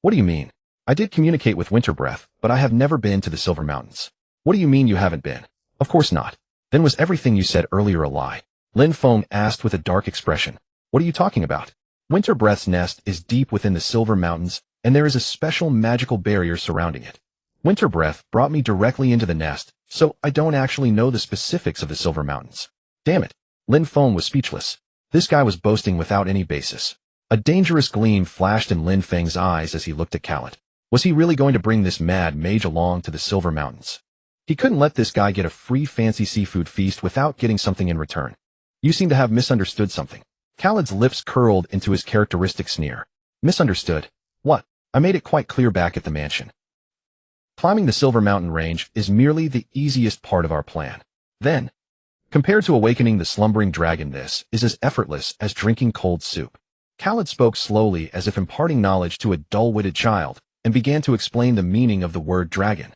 What do you mean? I did communicate with Winterbreath, but I have never been to the Silver Mountains. What do you mean you haven't been? Of course not. Then was everything you said earlier a lie? Lin Feng asked with a dark expression. What are you talking about? Winterbreath's nest is deep within the Silver Mountains, and there is a special magical barrier surrounding it. Winterbreath brought me directly into the nest, so I don't actually know the specifics of the Silver Mountains. Damn it. Lin Feng was speechless. This guy was boasting without any basis. A dangerous gleam flashed in Lin Feng's eyes as he looked at Khaled. Was he really going to bring this mad mage along to the Silver Mountains? He couldn't let this guy get a free fancy seafood feast without getting something in return. You seem to have misunderstood something. Khaled's lips curled into his characteristic sneer. Misunderstood? What? I made it quite clear back at the mansion. Climbing the Silver Mountain range is merely the easiest part of our plan. Then, compared to awakening the slumbering dragon, this is as effortless as drinking cold soup. Khaled spoke slowly as if imparting knowledge to a dull-witted child, and began to explain the meaning of the word dragon.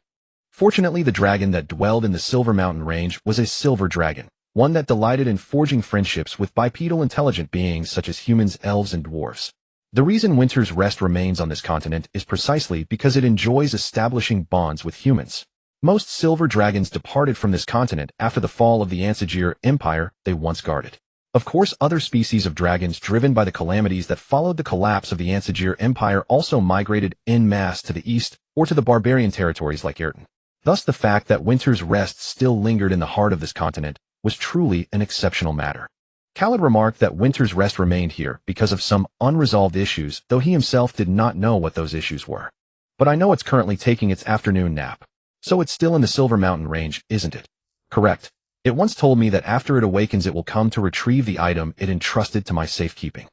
Fortunately, the dragon that dwelled in the Silver Mountain range was a silver dragon, one that delighted in forging friendships with bipedal intelligent beings such as humans, elves, and dwarves. The reason Winter's Rest remains on this continent is precisely because it enjoys establishing bonds with humans. Most silver dragons departed from this continent after the fall of the Ansajir Empire they once guarded. Of course, other species of dragons driven by the calamities that followed the collapse of the Ansajir Empire also migrated en masse to the east or to the barbarian territories like Ayrton. Thus, the fact that Winter's Rest still lingered in the heart of this continent was truly an exceptional matter. Khaled remarked that Winter's Rest remained here because of some unresolved issues, though he himself did not know what those issues were. But I know it's currently taking its afternoon nap. So it's still in the Silver Mountain range, isn't it? Correct. It once told me that after it awakens it will come to retrieve the item it entrusted to my safekeeping.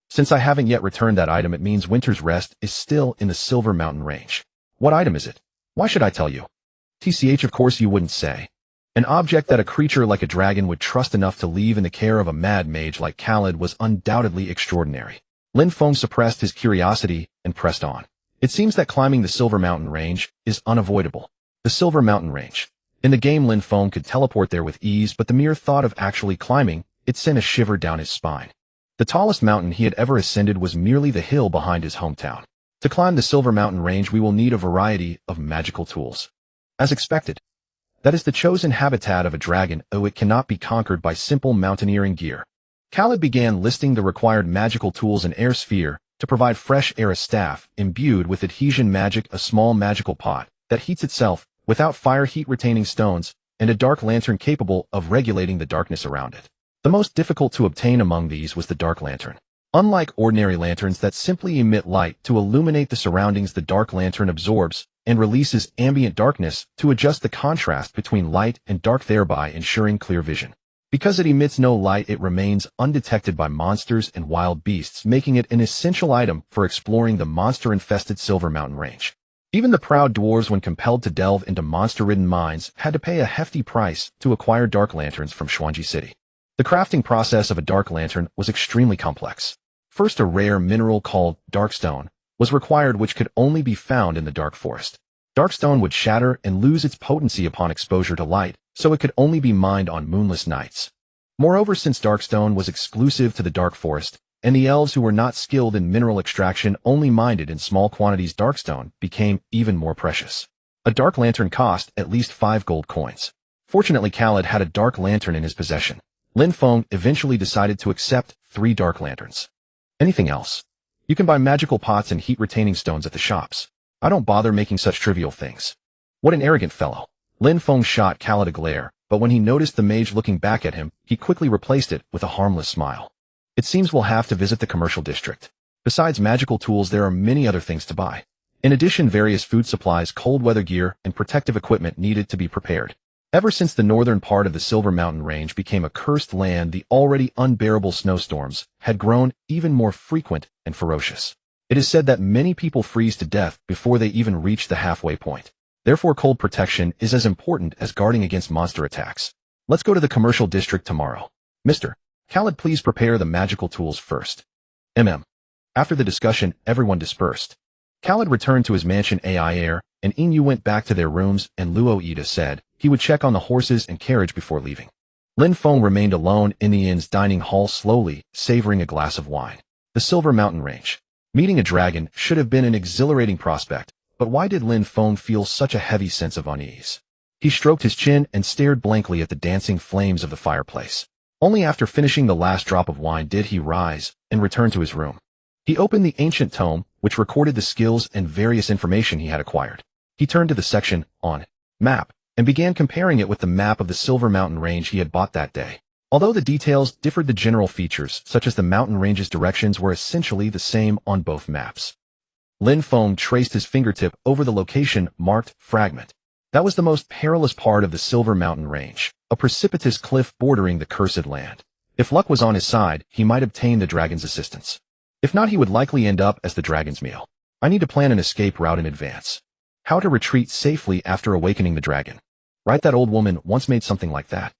Since I haven't yet returned that item, it means Winter's Rest is still in the Silver Mountain range. What item is it? Why should I tell you? TCH, of course you wouldn't say. An object that a creature like a dragon would trust enough to leave in the care of a mad mage like Khaled was undoubtedly extraordinary. Lin Feng suppressed his curiosity and pressed on. It seems that climbing the Silver Mountain range is unavoidable. The Silver Mountain range. In the game, Lin Feng could teleport there with ease, but the mere thought of actually climbing it sent a shiver down his spine. The tallest mountain he had ever ascended was merely the hill behind his hometown. To climb the Silver Mountain range, we will need a variety of magical tools. As expected, that is the chosen habitat of a dragon, it cannot be conquered by simple mountaineering gear. Khaled began listing the required magical tools: an air sphere to provide fresh air, a staff imbued with adhesion magic, a small magical pot that heats itself without fire, heat-retaining stones, and a dark lantern capable of regulating the darkness around it. The most difficult to obtain among these was the dark lantern. Unlike ordinary lanterns that simply emit light to illuminate the surroundings, the dark lantern absorbs and releases ambient darkness to adjust the contrast between light and dark, thereby ensuring clear vision. Because it emits no light, it remains undetected by monsters and wild beasts, making it an essential item for exploring the monster-infested Silver Mountain range. Even the proud dwarves, when compelled to delve into monster-ridden mines, had to pay a hefty price to acquire dark lanterns from Xuanji City. The crafting process of a dark lantern was extremely complex. First, a rare mineral called darkstone was required, which could only be found in the dark forest. Darkstone would shatter and lose its potency upon exposure to light, so it could only be mined on moonless nights. Moreover, since darkstone was exclusive to the dark forest, and the elves who were not skilled in mineral extraction only mined it in small quantities, darkstone became even more precious. A dark lantern cost at least 5 gold coins. Fortunately, Khaled had a dark lantern in his possession. Lin Feng eventually decided to accept 3 dark lanterns. Anything else? You can buy magical pots and heat-retaining stones at the shops. I don't bother making such trivial things. What an arrogant fellow. Lin Feng shot Khaled a glare, but when he noticed the mage looking back at him, he quickly replaced it with a harmless smile. It seems we'll have to visit the commercial district. Besides magical tools, there are many other things to buy. In addition, various food supplies, cold weather gear, and protective equipment needed to be prepared. Ever since the northern part of the Silver Mountain range became a cursed land, the already unbearable snowstorms had grown even more frequent and ferocious. It is said that many people freeze to death before they even reach the halfway point. Therefore, cold protection is as important as guarding against monster attacks. Let's go to the commercial district tomorrow. Mr. Khaled, please prepare the magical tools first. After the discussion, everyone dispersed. Khaled returned to his mansion AI Air, and Inu went back to their rooms, and Luo Ida said he would check on the horses and carriage before leaving. Lin Feng remained alone in the inn's dining hall, slowly savoring a glass of wine. The Silver Mountain range. Meeting a dragon should have been an exhilarating prospect, but why did Lin Feng feel such a heavy sense of unease? He stroked his chin and stared blankly at the dancing flames of the fireplace. Only after finishing the last drop of wine did he rise and return to his room. He opened the ancient tome, which recorded the skills and various information he had acquired. He turned to the section on map and began comparing it with the map of the Silver Mountain range he had bought that day. Although the details differed, the general features, such as the mountain range's directions, were essentially the same on both maps. Lin Feng traced his fingertip over the location marked fragment. That was the most perilous part of the Silver Mountain range, a precipitous cliff bordering the cursed land. If luck was on his side, he might obtain the dragon's assistance. If not, he would likely end up as the dragon's meal. I need to plan an escape route in advance. How to retreat safely after awakening the dragon. Right, that old woman once made something like that.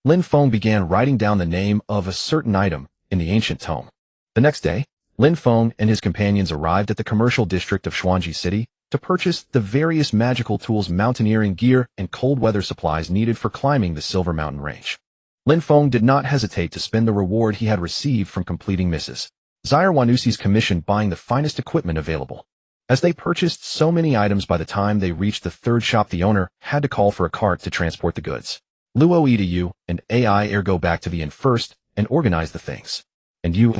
Lin Feng began writing down the name of a certain item in the ancient tome. The next day, Lin Feng and his companions arrived at the commercial district of Xuanji City to purchase the various magical tools, mountaineering gear, and cold weather supplies needed for climbing the Silver Mountain range. Lin Feng did not hesitate to spend the reward he had received from completing Mrs. Zaire Wanusi's commission buying the finest equipment available. As they purchased so many items, by the time they reached the third shop, the owner had to call for a cart to transport the goods. Luo Ida, you and AI Air go back to the inn first and organize the things. And you,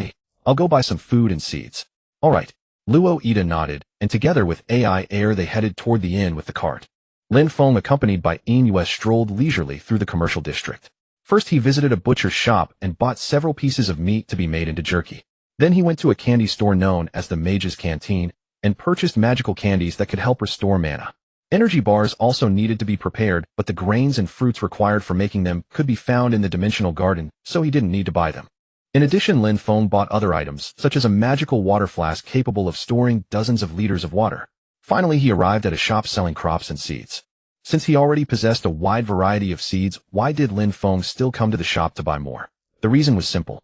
I'll go buy some food and seeds. All right. Luo Ida nodded, and together with AI Air they headed toward the inn with the cart. Lin Feng, accompanied by Inu, strolled leisurely through the commercial district. First, he visited a butcher's shop and bought several pieces of meat to be made into jerky. Then he went to a candy store known as the Mage's Canteen and purchased magical candies that could help restore mana. Energy bars also needed to be prepared, but the grains and fruits required for making them could be found in the dimensional garden, so he didn't need to buy them. In addition, Lin Feng bought other items, such as a magical water flask capable of storing dozens of liters of water. Finally, he arrived at a shop selling crops and seeds. Since he already possessed a wide variety of seeds, why did Lin Feng still come to the shop to buy more? The reason was simple.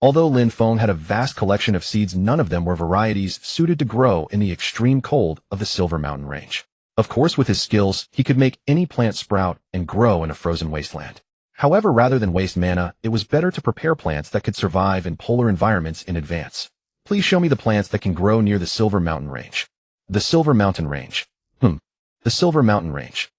Although Lin Feng had a vast collection of seeds, none of them were varieties suited to grow in the extreme cold of the Silver Mountain Range. Of course, with his skills, he could make any plant sprout and grow in a frozen wasteland. However, rather than waste mana, it was better to prepare plants that could survive in polar environments in advance. Please show me the plants that can grow near the Silver Mountain Range. The Silver Mountain Range. The Silver Mountain Range.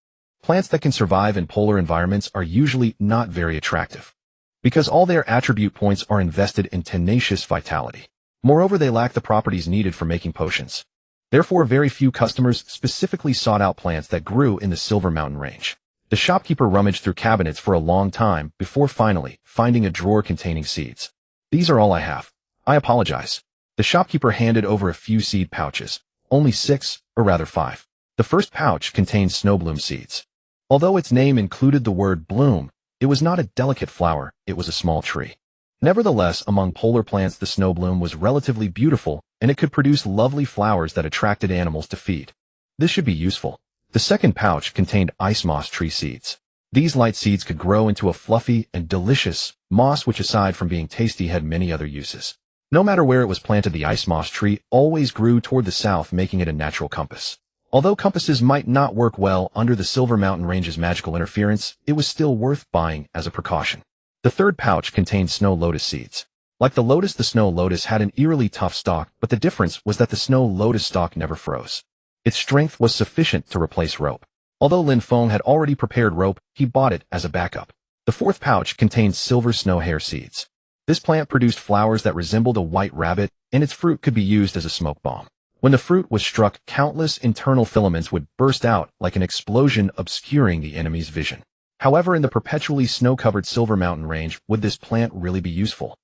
Plants that can survive in polar environments are usually not very attractive, because all their attribute points are invested in tenacious vitality. Moreover, they lack the properties needed for making potions. Therefore, very few customers specifically sought out plants that grew in the Silver Mountain Range. The shopkeeper rummaged through cabinets for a long time before finally finding a drawer containing seeds. These are all I have. I apologize. The shopkeeper handed over a few seed pouches. Only 6, or rather 5. The first pouch contained snowbloom seeds. Although its name included the word bloom, it was not a delicate flower, it was a small tree. Nevertheless, among polar plants, the snowbloom was relatively beautiful, and it could produce lovely flowers that attracted animals to feed. This should be useful. The second pouch contained ice moss tree seeds. These light seeds could grow into a fluffy and delicious moss, which aside from being tasty had many other uses. No matter where it was planted, the ice moss tree always grew toward the south, making it a natural compass. Although compasses might not work well under the Silver Mountain Range's magical interference, it was still worth buying as a precaution. The third pouch contained snow lotus seeds. Like the lotus, the snow lotus had an eerily tough stalk, but the difference was that the snow lotus stalk never froze. Its strength was sufficient to replace rope. Although Lin Feng had already prepared rope, he bought it as a backup. The fourth pouch contained silver snow hare seeds. This plant produced flowers that resembled a white rabbit, and its fruit could be used as a smoke bomb. When the fruit was struck, countless internal filaments would burst out like an explosion, obscuring the enemy's vision. However, in the perpetually snow-covered Silver Mountain Range, would this plant really be useful?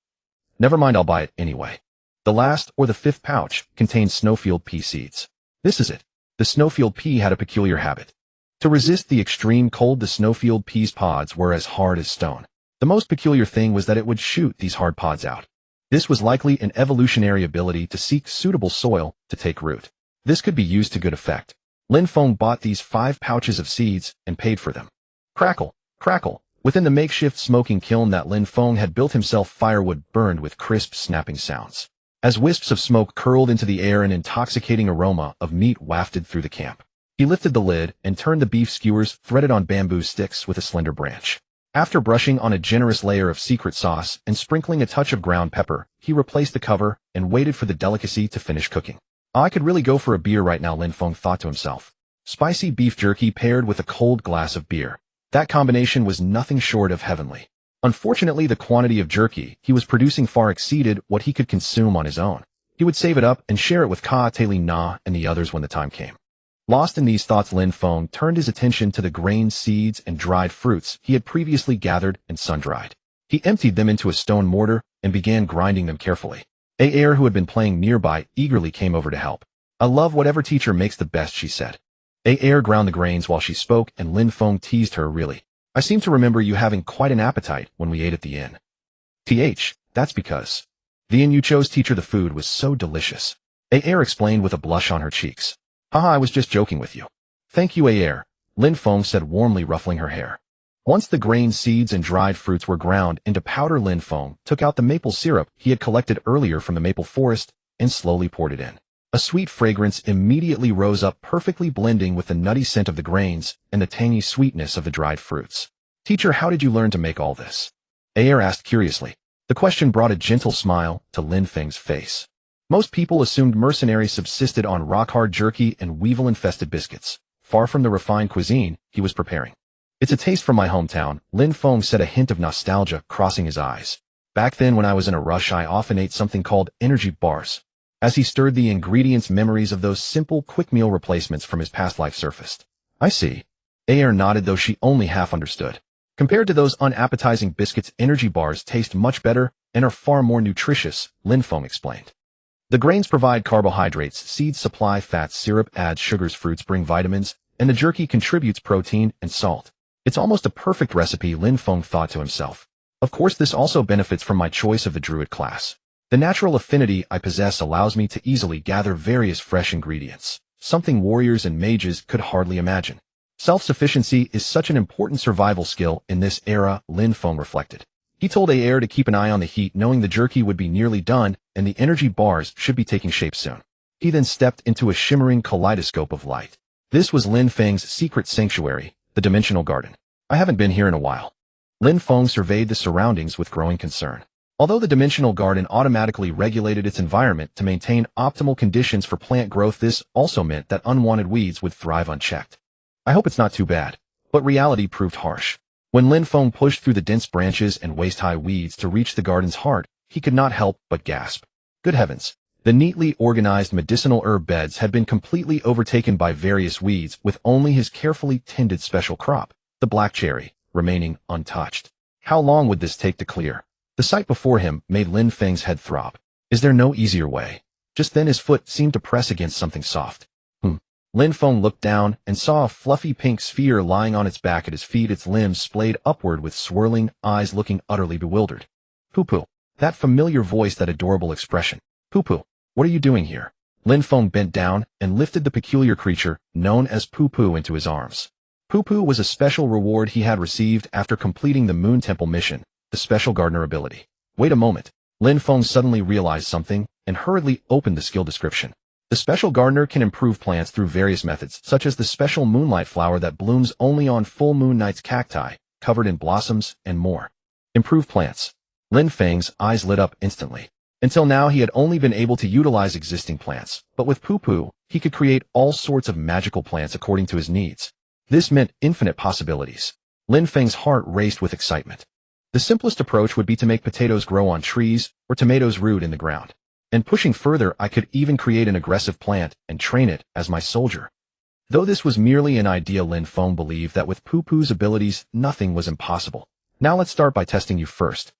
Never mind, I'll buy it anyway. The last, or the fifth pouch, contained snowfield pea seeds. This is it. The snowfield pea had a peculiar habit. To resist the extreme cold, the snowfield pea's pods were as hard as stone. The most peculiar thing was that it would shoot these hard pods out. This was likely an evolutionary ability to seek suitable soil to take root. This could be used to good effect. Lin Feng bought these 5 pouches of seeds and paid for them. Crackle, crackle. Within the makeshift smoking kiln that Lin Feng had built himself, firewood burned with crisp snapping sounds. As wisps of smoke curled into the air, an intoxicating aroma of meat wafted through the camp. He lifted the lid and turned the beef skewers threaded on bamboo sticks with a slender branch. After brushing on a generous layer of secret sauce and sprinkling a touch of ground pepper, he replaced the cover and waited for the delicacy to finish cooking. I could really go for a beer right now, Lin Feng thought to himself. Spicy beef jerky paired with a cold glass of beer. That combination was nothing short of heavenly. Unfortunately, the quantity of jerky he was producing far exceeded what he could consume on his own. He would save it up and share it with Ka Teli Na and the others when the time came. Lost in these thoughts, Lin Feng turned his attention to the grains, seeds, and dried fruits he had previously gathered and sun-dried. He emptied them into a stone mortar and began grinding them carefully. Aer, who had been playing nearby, eagerly came over to help. I love whatever teacher makes the best, she said. Aer ground the grains while she spoke, and Lin Feng teased her, really. I seem to remember you having quite an appetite when we ate at the inn. That's because the inn you chose, teacher, the food was so delicious. Aer explained with a blush on her cheeks. Haha, I was just joking with you. Thank you, Aer, Lin Feng said warmly, ruffling her hair. Once the grain, seeds, and dried fruits were ground into powder, Lin Feng took out the maple syrup he had collected earlier from the maple forest and slowly poured it in. A sweet fragrance immediately rose up, perfectly blending with the nutty scent of the grains and the tangy sweetness of the dried fruits. Teacher, how did you learn to make all this? Aer asked curiously. The question brought a gentle smile to Lin Feng's face. Most people assumed mercenaries subsisted on rock-hard jerky and weevil-infested biscuits. Far from the refined cuisine he was preparing. It's a taste from my hometown, Lin Feng said, a hint of nostalgia crossing his eyes. Back then when I was in a rush, I often ate something called energy bars. As he stirred the ingredients, memories of those simple, quick meal replacements from his past life surfaced. I see. Aer nodded, though she only half understood. Compared to those unappetizing biscuits, energy bars taste much better and are far more nutritious, Lin Feng explained. The grains provide carbohydrates, seeds supply fats, syrup adds sugars, fruits bring vitamins, and the jerky contributes protein and salt. It's almost a perfect recipe, Lin Feng thought to himself. Of course, this also benefits from my choice of the Druid class. The natural affinity I possess allows me to easily gather various fresh ingredients, something warriors and mages could hardly imagine. Self-sufficiency is such an important survival skill in this era, Lin Feng reflected. He told Aer to keep an eye on the heat, knowing the jerky would be nearly done and the energy bars should be taking shape soon. He then stepped into a shimmering kaleidoscope of light. This was Lin Feng's secret sanctuary, the Dimensional Garden. I haven't been here in a while. Lin Feng surveyed the surroundings with growing concern. Although the Dimensional Garden automatically regulated its environment to maintain optimal conditions for plant growth, this also meant that unwanted weeds would thrive unchecked. I hope it's not too bad. But reality proved harsh. When Lin Feng pushed through the dense branches and waist-high weeds to reach the garden's heart, he could not help but gasp. Good heavens! The neatly organized medicinal herb beds had been completely overtaken by various weeds, with only his carefully tended special crop, the black cherry, remaining untouched. How long would this take to clear? The sight before him made Lin Feng's head throb. Is there no easier way? Just then his foot seemed to press against something soft. Lin Feng looked down and saw a fluffy pink sphere lying on its back at his feet, its limbs splayed upward with swirling eyes, looking utterly bewildered. Poo-poo. That familiar voice, that adorable expression. Poo-poo. What are you doing here? Lin Feng bent down and lifted the peculiar creature, known as Poo-poo, into his arms. Poo-poo was a special reward he had received after completing the Moon Temple mission, the special gardener ability. Wait a moment. Lin Feng suddenly realized something and hurriedly opened the skill description. The special gardener can improve plants through various methods, such as the special moonlight flower that blooms only on full moon nights, cacti, covered in blossoms, and more. Improve plants. Lin Feng's eyes lit up instantly. Until now he had only been able to utilize existing plants, but with Poo-poo, he could create all sorts of magical plants according to his needs. This meant infinite possibilities. Lin Feng's heart raced with excitement. The simplest approach would be to make potatoes grow on trees, or tomatoes root in the ground. And pushing further, I could even create an aggressive plant and train it as my soldier. Though this was merely an idea, Lin Feng believed that with Poo-poo's abilities, nothing was impossible. Now let's start by testing you first.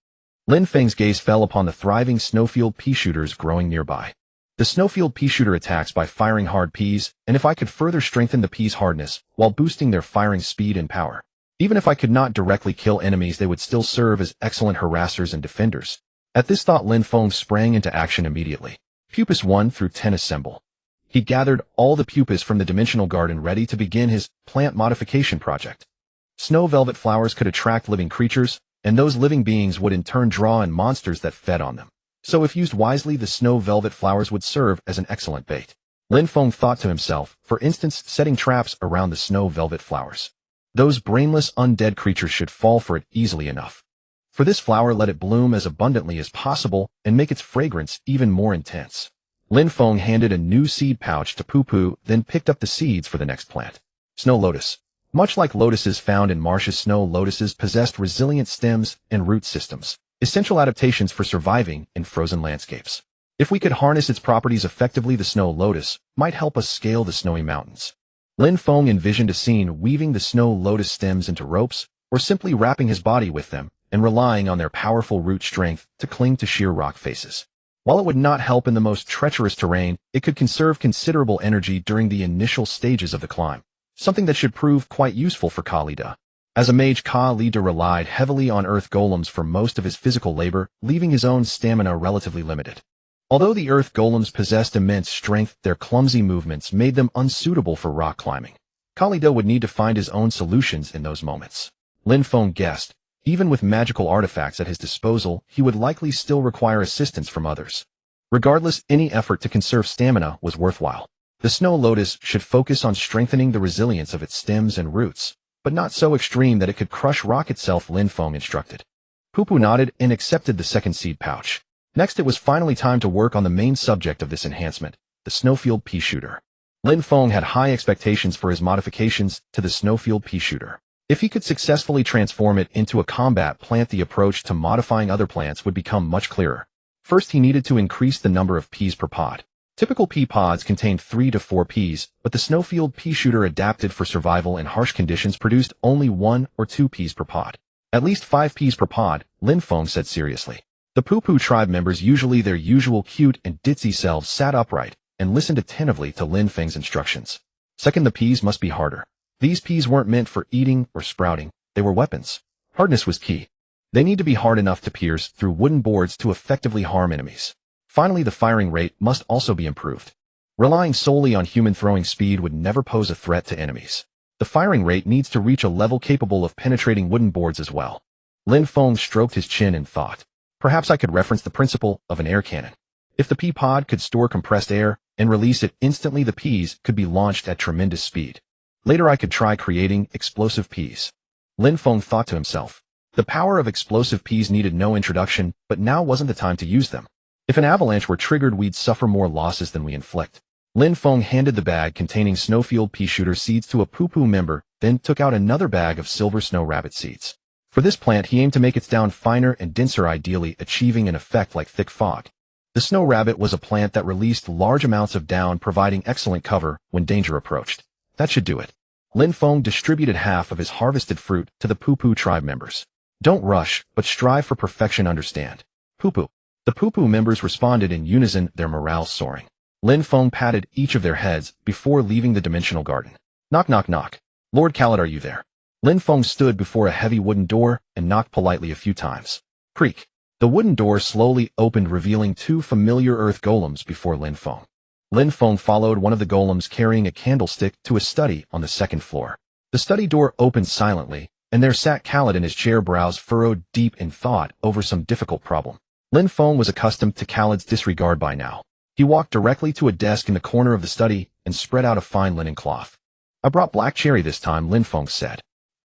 Lin Feng's gaze fell upon the thriving snowfield pea shooters growing nearby. The snowfield pea shooter attacks by firing hard peas, and if I could further strengthen the peas' hardness while boosting their firing speed and power. Even if I could not directly kill enemies, they would still serve as excellent harassers and defenders. At this thought, Lin Feng sprang into action immediately. Pupus 1 through 10 assemble. He gathered all the pupus from the Dimensional Garden, ready to begin his plant modification project. Snow velvet flowers could attract living creatures, and those living beings would in turn draw in monsters that fed on them. So if used wisely, the snow velvet flowers would serve as an excellent bait. Lin Feng thought to himself, for instance, setting traps around the snow velvet flowers. Those brainless undead creatures should fall for it easily enough. For this flower, let it bloom as abundantly as possible and make its fragrance even more intense. Lin Feng handed a new seed pouch to Poo-poo, then picked up the seeds for the next plant. Snow lotus. Much like lotuses found in marshes, snow lotuses possessed resilient stems and root systems, essential adaptations for surviving in frozen landscapes. If we could harness its properties effectively, the snow lotus might help us scale the snowy mountains. Lin Feng envisioned a scene weaving the snow lotus stems into ropes, or simply wrapping his body with them, and relying on their powerful root strength to cling to sheer rock faces. While it would not help in the most treacherous terrain, it could conserve considerable energy during the initial stages of the climb, something that should prove quite useful for Khalida. As a mage, Khalida relied heavily on earth golems for most of his physical labor, leaving his own stamina relatively limited. Although the earth golems possessed immense strength, their clumsy movements made them unsuitable for rock climbing. Khalida would need to find his own solutions in those moments. Lin Feng guessed, even with magical artifacts at his disposal, he would likely still require assistance from others. Regardless, any effort to conserve stamina was worthwhile. The snow lotus should focus on strengthening the resilience of its stems and roots, but not so extreme that it could crush rock itself, Lin Feng instructed. Poo-poo nodded and accepted the second seed pouch. Next, it was finally time to work on the main subject of this enhancement, the snowfield pea shooter. Lin Feng had high expectations for his modifications to the snowfield pea shooter. If he could successfully transform it into a combat plant, the approach to modifying other plants would become much clearer. First, he needed to increase the number of peas per pod. Typical pea pods contained 3 to 4 peas, but the snowfield pea shooter, adapted for survival in harsh conditions, produced only 1 or 2 peas per pod. At least 5 peas per pod, Lin Feng said seriously. The Poo-poo tribe members, usually their usual cute and ditzy selves, sat upright and listened attentively to Lin Feng's instructions. Second, the peas must be harder. These peas weren't meant for eating or sprouting, they were weapons. Hardness was key. They need to be hard enough to pierce through wooden boards to effectively harm enemies. Finally, the firing rate must also be improved. Relying solely on human throwing speed would never pose a threat to enemies. The firing rate needs to reach a level capable of penetrating wooden boards as well. Lin Feng stroked his chin and thought, perhaps I could reference the principle of an air cannon. If the pea pod could store compressed air and release it instantly, the peas could be launched at tremendous speed. Later I could try creating explosive peas. Lin Feng thought to himself. The power of explosive peas needed no introduction, but now wasn't the time to use them. If an avalanche were triggered, we'd suffer more losses than we inflict. Lin Feng handed the bag containing snowfield pea shooter seeds to a poo-poo member, then took out another bag of silver snow rabbit seeds. For this plant, he aimed to make its down finer and denser, ideally achieving an effect like thick fog. The snow rabbit was a plant that released large amounts of down, providing excellent cover when danger approached. That should do it. Lin Feng distributed half of his harvested fruit to the poo-poo tribe members. Don't rush, but strive for perfection, understand. Poo-poo. The poo-poo members responded in unison, their morale soaring. Lin Feng patted each of their heads before leaving the dimensional garden. Knock, knock, knock. Lord Khaled, are you there? Lin Feng stood before a heavy wooden door and knocked politely a few times. Creak. The wooden door slowly opened, revealing two familiar earth golems before Lin Feng. Lin Feng followed one of the golems carrying a candlestick to a study on the second floor. The study door opened silently, and there sat Khaled in his chair, brows furrowed deep in thought over some difficult problem. Lin Feng was accustomed to Khaled's disregard by now. He walked directly to a desk in the corner of the study and spread out a fine linen cloth. I brought black cherry this time, Lin Feng said.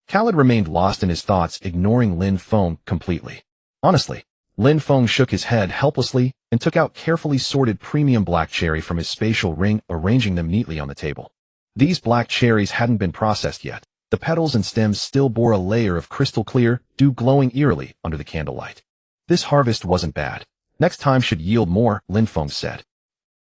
Khaled remained lost in his thoughts, ignoring Lin Feng completely. Honestly, Lin Feng shook his head helplessly and took out carefully sorted premium black cherry from his spatial ring, arranging them neatly on the table. These black cherries hadn't been processed yet. The petals and stems still bore a layer of crystal clear dew, glowing eerily under the candlelight. This harvest wasn't bad. Next time should yield more, Lin Feng said.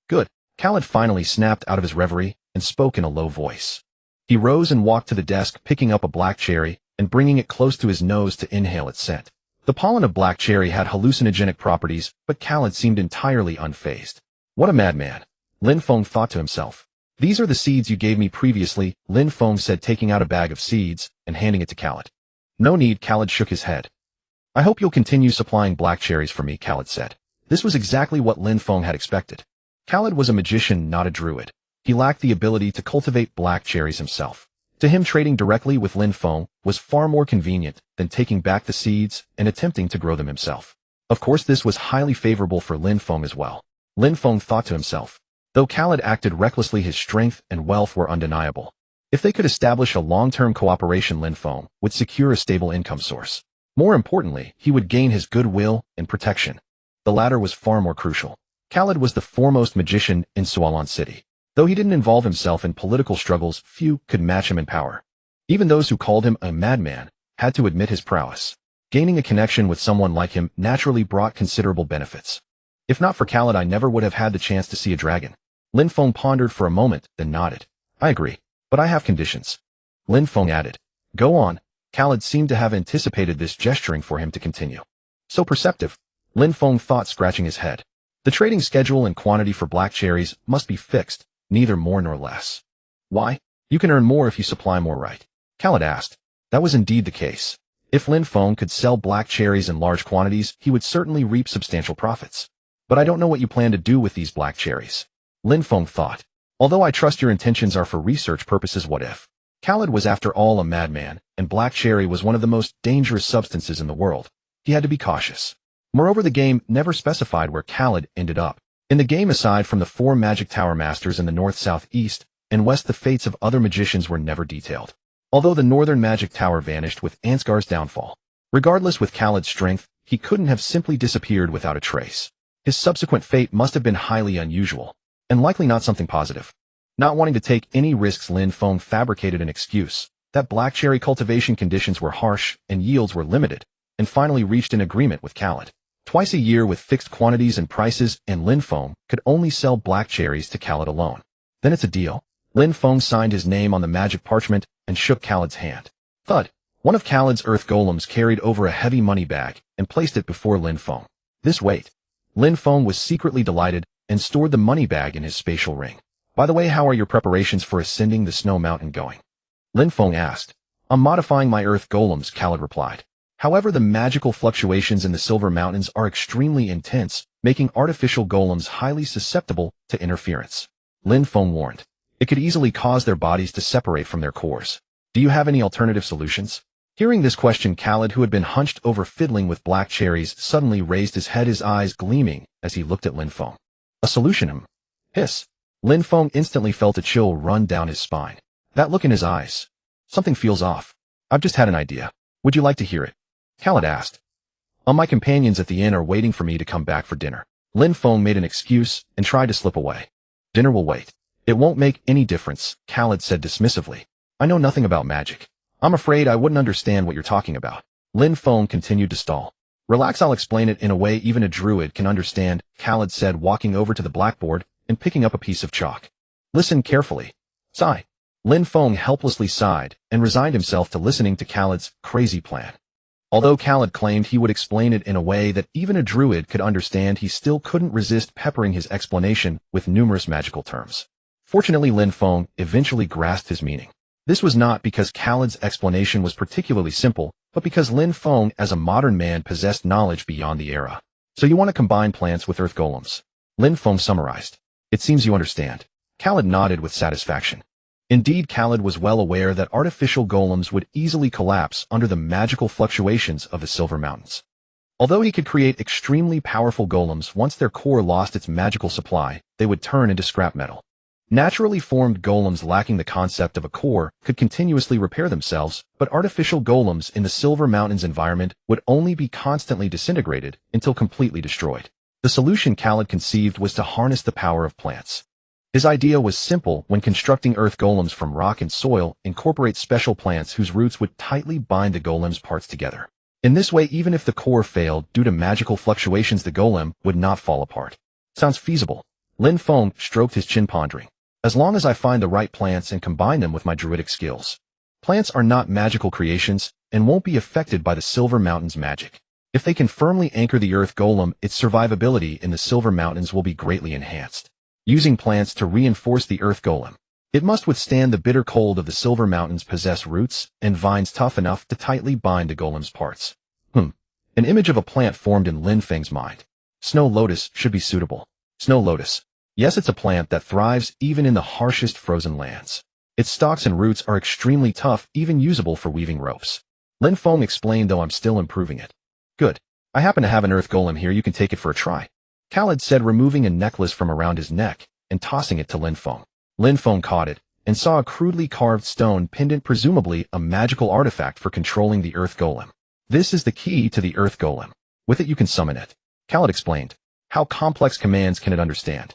Good. Khaled finally snapped out of his reverie and spoke in a low voice. He rose and walked to the desk, picking up a black cherry and bringing it close to his nose to inhale its scent. The pollen of black cherry had hallucinogenic properties, but Khaled seemed entirely unfazed. What a madman, Lin Feng thought to himself. These are the seeds you gave me previously, Lin Feng said, taking out a bag of seeds and handing it to Khaled. No need, Khaled shook his head. I hope you'll continue supplying black cherries for me, Khaled said. This was exactly what Lin Feng had expected. Khaled was a magician, not a druid. He lacked the ability to cultivate black cherries himself. To him, trading directly with Lin Feng was far more convenient than taking back the seeds and attempting to grow them himself. Of course, this was highly favorable for Lin Feng as well. Lin Feng thought to himself. Though Khaled acted recklessly, his strength and wealth were undeniable. If they could establish a long-term cooperation, Lin Feng would secure a stable income source. More importantly, he would gain his goodwill and protection. The latter was far more crucial. Khaled was the foremost magician in Sualan City. Though he didn't involve himself in political struggles, few could match him in power. Even those who called him a madman had to admit his prowess. Gaining a connection with someone like him naturally brought considerable benefits. If not for Khaled, I never would have had the chance to see a dragon. Lin Feng pondered for a moment, then nodded. I agree, but I have conditions. Lin Feng added. Go on. Khaled seemed to have anticipated this, gesturing for him to continue. So perceptive, Lin Feng thought, scratching his head. The trading schedule and quantity for black cherries must be fixed, neither more nor less. Why? You can earn more if you supply more, right? Khaled asked. That was indeed the case. If Lin Feng could sell black cherries in large quantities, he would certainly reap substantial profits. But I don't know what you plan to do with these black cherries. Lin Feng thought. Although I trust your intentions are for research purposes, what if? Khaled was after all a madman, and black cherry was one of the most dangerous substances in the world. He had to be cautious. Moreover, the game never specified where Khaled ended up. In the game, aside from the 4 magic tower masters in the north, south, east, and west, the fates of other magicians were never detailed. Although the northern magic tower vanished with Ansgar's downfall. Regardless, with Khaled's strength, he couldn't have simply disappeared without a trace. His subsequent fate must have been highly unusual, and likely not something positive. Not wanting to take any risks, Lin Feng fabricated an excuse that black cherry cultivation conditions were harsh and yields were limited, and finally reached an agreement with Khaled. Twice a year with fixed quantities and prices, and Lin Feng could only sell black cherries to Khaled alone. Then it's a deal. Lin Feng signed his name on the magic parchment and shook Khaled's hand. Thud. One of Khaled's earth golems carried over a heavy money bag and placed it before Lin Feng. This weight. Lin Feng was secretly delighted and stored the money bag in his spatial ring. By the way, how are your preparations for ascending the snow mountain going? Lin Feng asked. I'm modifying my earth golems, Khaled replied. However, the magical fluctuations in the Silver Mountains are extremely intense, making artificial golems highly susceptible to interference. Lin Feng warned. It could easily cause their bodies to separate from their cores. Do you have any alternative solutions? Hearing this question, Khaled, who had been hunched over fiddling with black cherries, suddenly raised his head, his eyes gleaming as he looked at Lin Feng. A solution? Hiss. Lin Feng instantly felt a chill run down his spine. That look in his eyes. Something feels off. I've just had an idea. Would you like to hear it? Khaled asked. My companions at the inn are waiting for me to come back for dinner. Lin Feng made an excuse and tried to slip away. Dinner will wait. It won't make any difference, Khaled said dismissively. I know nothing about magic. I'm afraid I wouldn't understand what you're talking about. Lin Feng continued to stall. Relax, I'll explain it in a way even a druid can understand, Khaled said, walking over to the blackboard and picking up a piece of chalk. Listen carefully. Sigh. Lin Feng helplessly sighed and resigned himself to listening to Khaled's crazy plan. Although Khaled claimed he would explain it in a way that even a druid could understand, he still couldn't resist peppering his explanation with numerous magical terms. Fortunately, Lin Feng eventually grasped his meaning. This was not because Khaled's explanation was particularly simple, but because Lin Feng as a modern man possessed knowledge beyond the era. So you want to combine plants with earth golems? Lin Feng summarized. It seems you understand. Khaled nodded with satisfaction. Indeed, Khaled was well aware that artificial golems would easily collapse under the magical fluctuations of the Silver Mountains. Although he could create extremely powerful golems, once their core lost its magical supply, they would turn into scrap metal. Naturally formed golems lacking the concept of a core could continuously repair themselves, but artificial golems in the Silver Mountains environment would only be constantly disintegrated until completely destroyed. The solution Khaled conceived was to harness the power of plants. His idea was simple: when constructing earth golems from rock and soil, incorporate special plants whose roots would tightly bind the golem's parts together. In this way, even if the core failed due to magical fluctuations, the golem would not fall apart. Sounds feasible. Lin Feng stroked his chin, pondering. As long as I find the right plants and combine them with my druidic skills. Plants are not magical creations and won't be affected by the Silver Mountains magic. If they can firmly anchor the earth golem, its survivability in the Silver Mountains will be greatly enhanced. Using plants to reinforce the earth golem. It must withstand the bitter cold of the Silver Mountains, possess roots and vines tough enough to tightly bind the golem's parts. An image of a plant formed in Lin Feng's mind. Snow lotus should be suitable. Snow lotus. Yes, it's a plant that thrives even in the harshest frozen lands. Its stalks and roots are extremely tough, even usable for weaving ropes. Lin Feng explained, though I'm still improving it. Good. I happen to have an earth golem here, you can take it for a try. Khaled said, removing a necklace from around his neck and tossing it to Lin Feng. Lin Feng caught it and saw a crudely carved stone pendant, presumably a magical artifact for controlling the earth golem. This is the key to the earth golem. With it you can summon it. Khaled explained. How complex commands can it understand?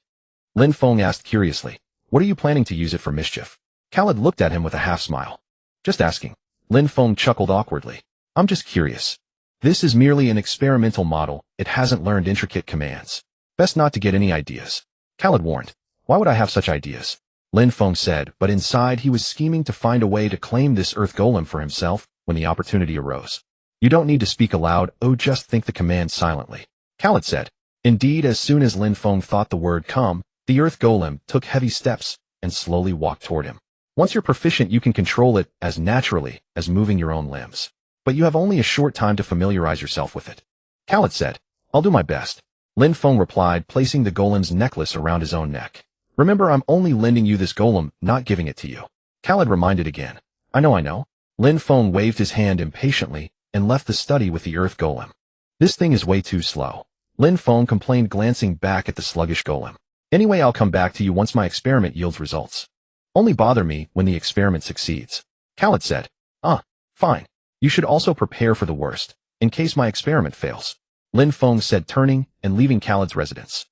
Lin Feng asked curiously. What are you planning to use it for, mischief? Khaled looked at him with a half smile. Just asking. Lin Feng chuckled awkwardly. I'm just curious. This is merely an experimental model, it hasn't learned intricate commands. Best not to get any ideas. Khaled warned. Why would I have such ideas? Lin Feng said, but inside he was scheming to find a way to claim this earth golem for himself when the opportunity arose. You don't need to speak aloud, just think the command silently. Khaled said. Indeed, as soon as Lin Feng thought the word come, the earth golem took heavy steps and slowly walked toward him. Once you're proficient, you can control it as naturally as moving your own limbs. But you have only a short time to familiarize yourself with it. Khaled said. I'll do my best. Lin Feng replied, placing the golem's necklace around his own neck. Remember, I'm only lending you this golem, not giving it to you. Khaled reminded again. I know. Lin Feng waved his hand impatiently and left the study with the earth golem. This thing is way too slow. Lin Feng complained, glancing back at the sluggish golem. Anyway, I'll come back to you once my experiment yields results. Only bother me when the experiment succeeds. Khaled said. Fine. You should also prepare for the worst, in case my experiment fails. Lin Feng said, turning and leaving Khaled's residence.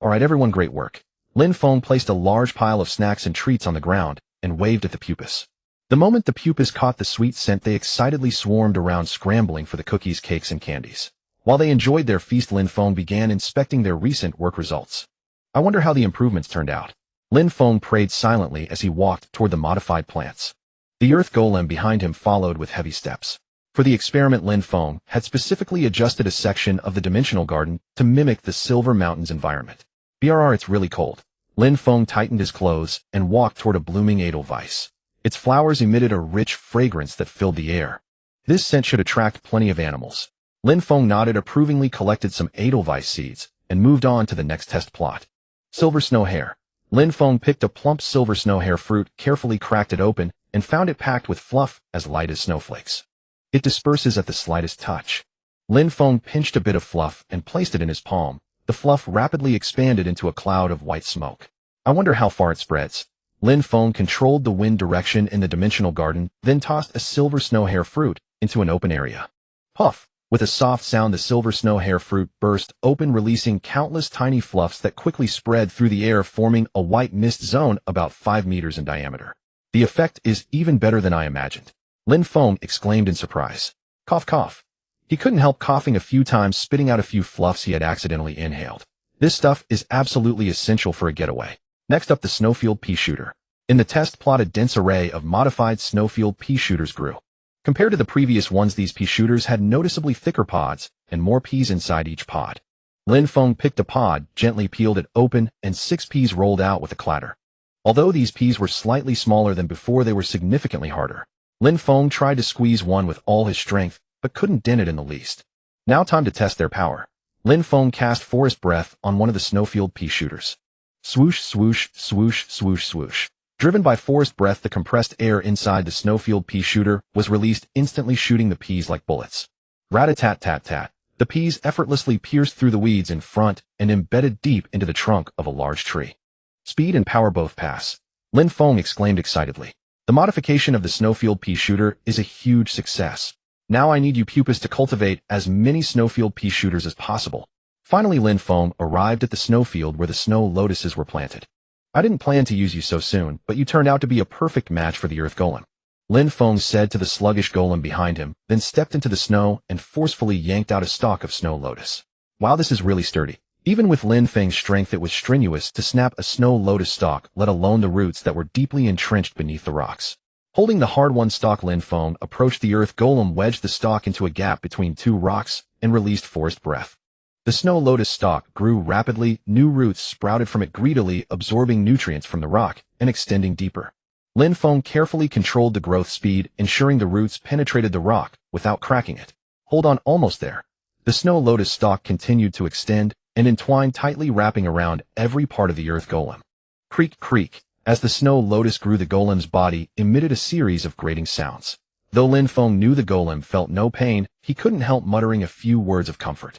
Alright everyone, great work. Lin Feng placed a large pile of snacks and treats on the ground and waved at the pupas. The moment the pupas caught the sweet scent, they excitedly swarmed around, scrambling for the cookies, cakes, and candies. While they enjoyed their feast, Lin Feng began inspecting their recent work results. I wonder how the improvements turned out. Lin Feng prayed silently as he walked toward the modified plants. The earth golem behind him followed with heavy steps. For the experiment, Lin Feng had specifically adjusted a section of the dimensional garden to mimic the Silver Mountains environment. It's really cold. Lin Feng tightened his clothes and walked toward a blooming edelweiss. Its flowers emitted a rich fragrance that filled the air. This scent should attract plenty of animals. Lin Feng nodded approvingly, collected some edelweiss seeds, and moved on to the next test plot. Silver snow hare. Lin Feng picked a plump silver snow hare fruit, carefully cracked it open, and found it packed with fluff as light as snowflakes. It disperses at the slightest touch. Lin Feng pinched a bit of fluff and placed it in his palm. The fluff rapidly expanded into a cloud of white smoke. I wonder how far it spreads. Lin Feng controlled the wind direction in the dimensional garden, then tossed a silver snow hare fruit into an open area. Puff! With a soft sound, the silver snow hare fruit burst open, releasing countless tiny fluffs that quickly spread through the air, forming a white mist zone about 5 meters in diameter. The effect is even better than I imagined. Lin Feng exclaimed in surprise. Cough, cough. He couldn't help coughing a few times, spitting out a few fluffs he had accidentally inhaled. This stuff is absolutely essential for a getaway. Next up, the snowfield pea shooter. In the test plot, a dense array of modified snowfield pea shooters grew. Compared to the previous ones, these pea shooters had noticeably thicker pods and more peas inside each pod. Lin Feng picked a pod, gently peeled it open, and 6 peas rolled out with a clatter. Although these peas were slightly smaller than before, they were significantly harder. Lin Feng tried to squeeze one with all his strength, but couldn't dent it in the least. Now time to test their power. Lin Feng cast forest breath on one of the snowfield pea shooters. Swoosh, swoosh, swoosh, swoosh, swoosh. Driven by forest breath, the compressed air inside the snowfield pea shooter was released, instantly shooting the peas like bullets. Rat-a-tat-tat-tat. The peas effortlessly pierced through the weeds in front and embedded deep into the trunk of a large tree. Speed and power both pass. Lin Feng exclaimed excitedly. The modification of the snowfield pea shooter is a huge success. Now I need you pupas to cultivate as many snowfield pea shooters as possible. Finally, Lin Feng arrived at the snowfield where the snow lotuses were planted. I didn't plan to use you so soon, but you turned out to be a perfect match for the earth golem. Lin Feng said to the sluggish golem behind him, then stepped into the snow and forcefully yanked out a stalk of snow lotus. Wow, this is really sturdy. Even with Lin Feng's strength, it was strenuous to snap a snow lotus stalk, let alone the roots that were deeply entrenched beneath the rocks. Holding the hard-won stalk, Lin Feng approached the earth golem, wedged the stalk into a gap between 2 rocks, and released forest breath. The snow lotus stalk grew rapidly, new roots sprouted from it greedily, absorbing nutrients from the rock and extending deeper. Lin Feng carefully controlled the growth speed, ensuring the roots penetrated the rock without cracking it. Hold on, almost there. The snow lotus stalk continued to extend and entwine, tightly wrapping around every part of the earth golem. Creak, creak. As the snow lotus grew, the golem's body emitted a series of grating sounds. Though Lin Feng knew the golem felt no pain, he couldn't help muttering a few words of comfort.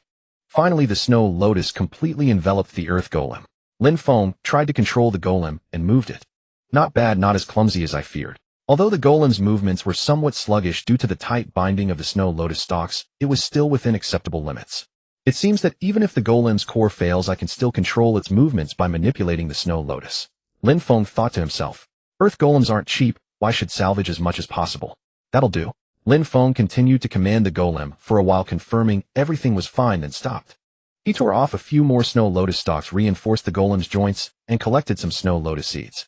Finally, the snow lotus completely enveloped the earth golem. Lin Feng tried to control the golem and moved it. Not bad, not as clumsy as I feared. Although the golem's movements were somewhat sluggish due to the tight binding of the snow lotus stalks, it was still within acceptable limits. It seems that even if the golem's core fails, I can still control its movements by manipulating the snow lotus. Lin Feng thought to himself. Earth golems aren't cheap, why should salvage as much as possible? That'll do. Lin Feng continued to command the golem for a while, confirming everything was fine, then stopped. He tore off a few more snow lotus stalks, reinforced the golem's joints, and collected some snow lotus seeds.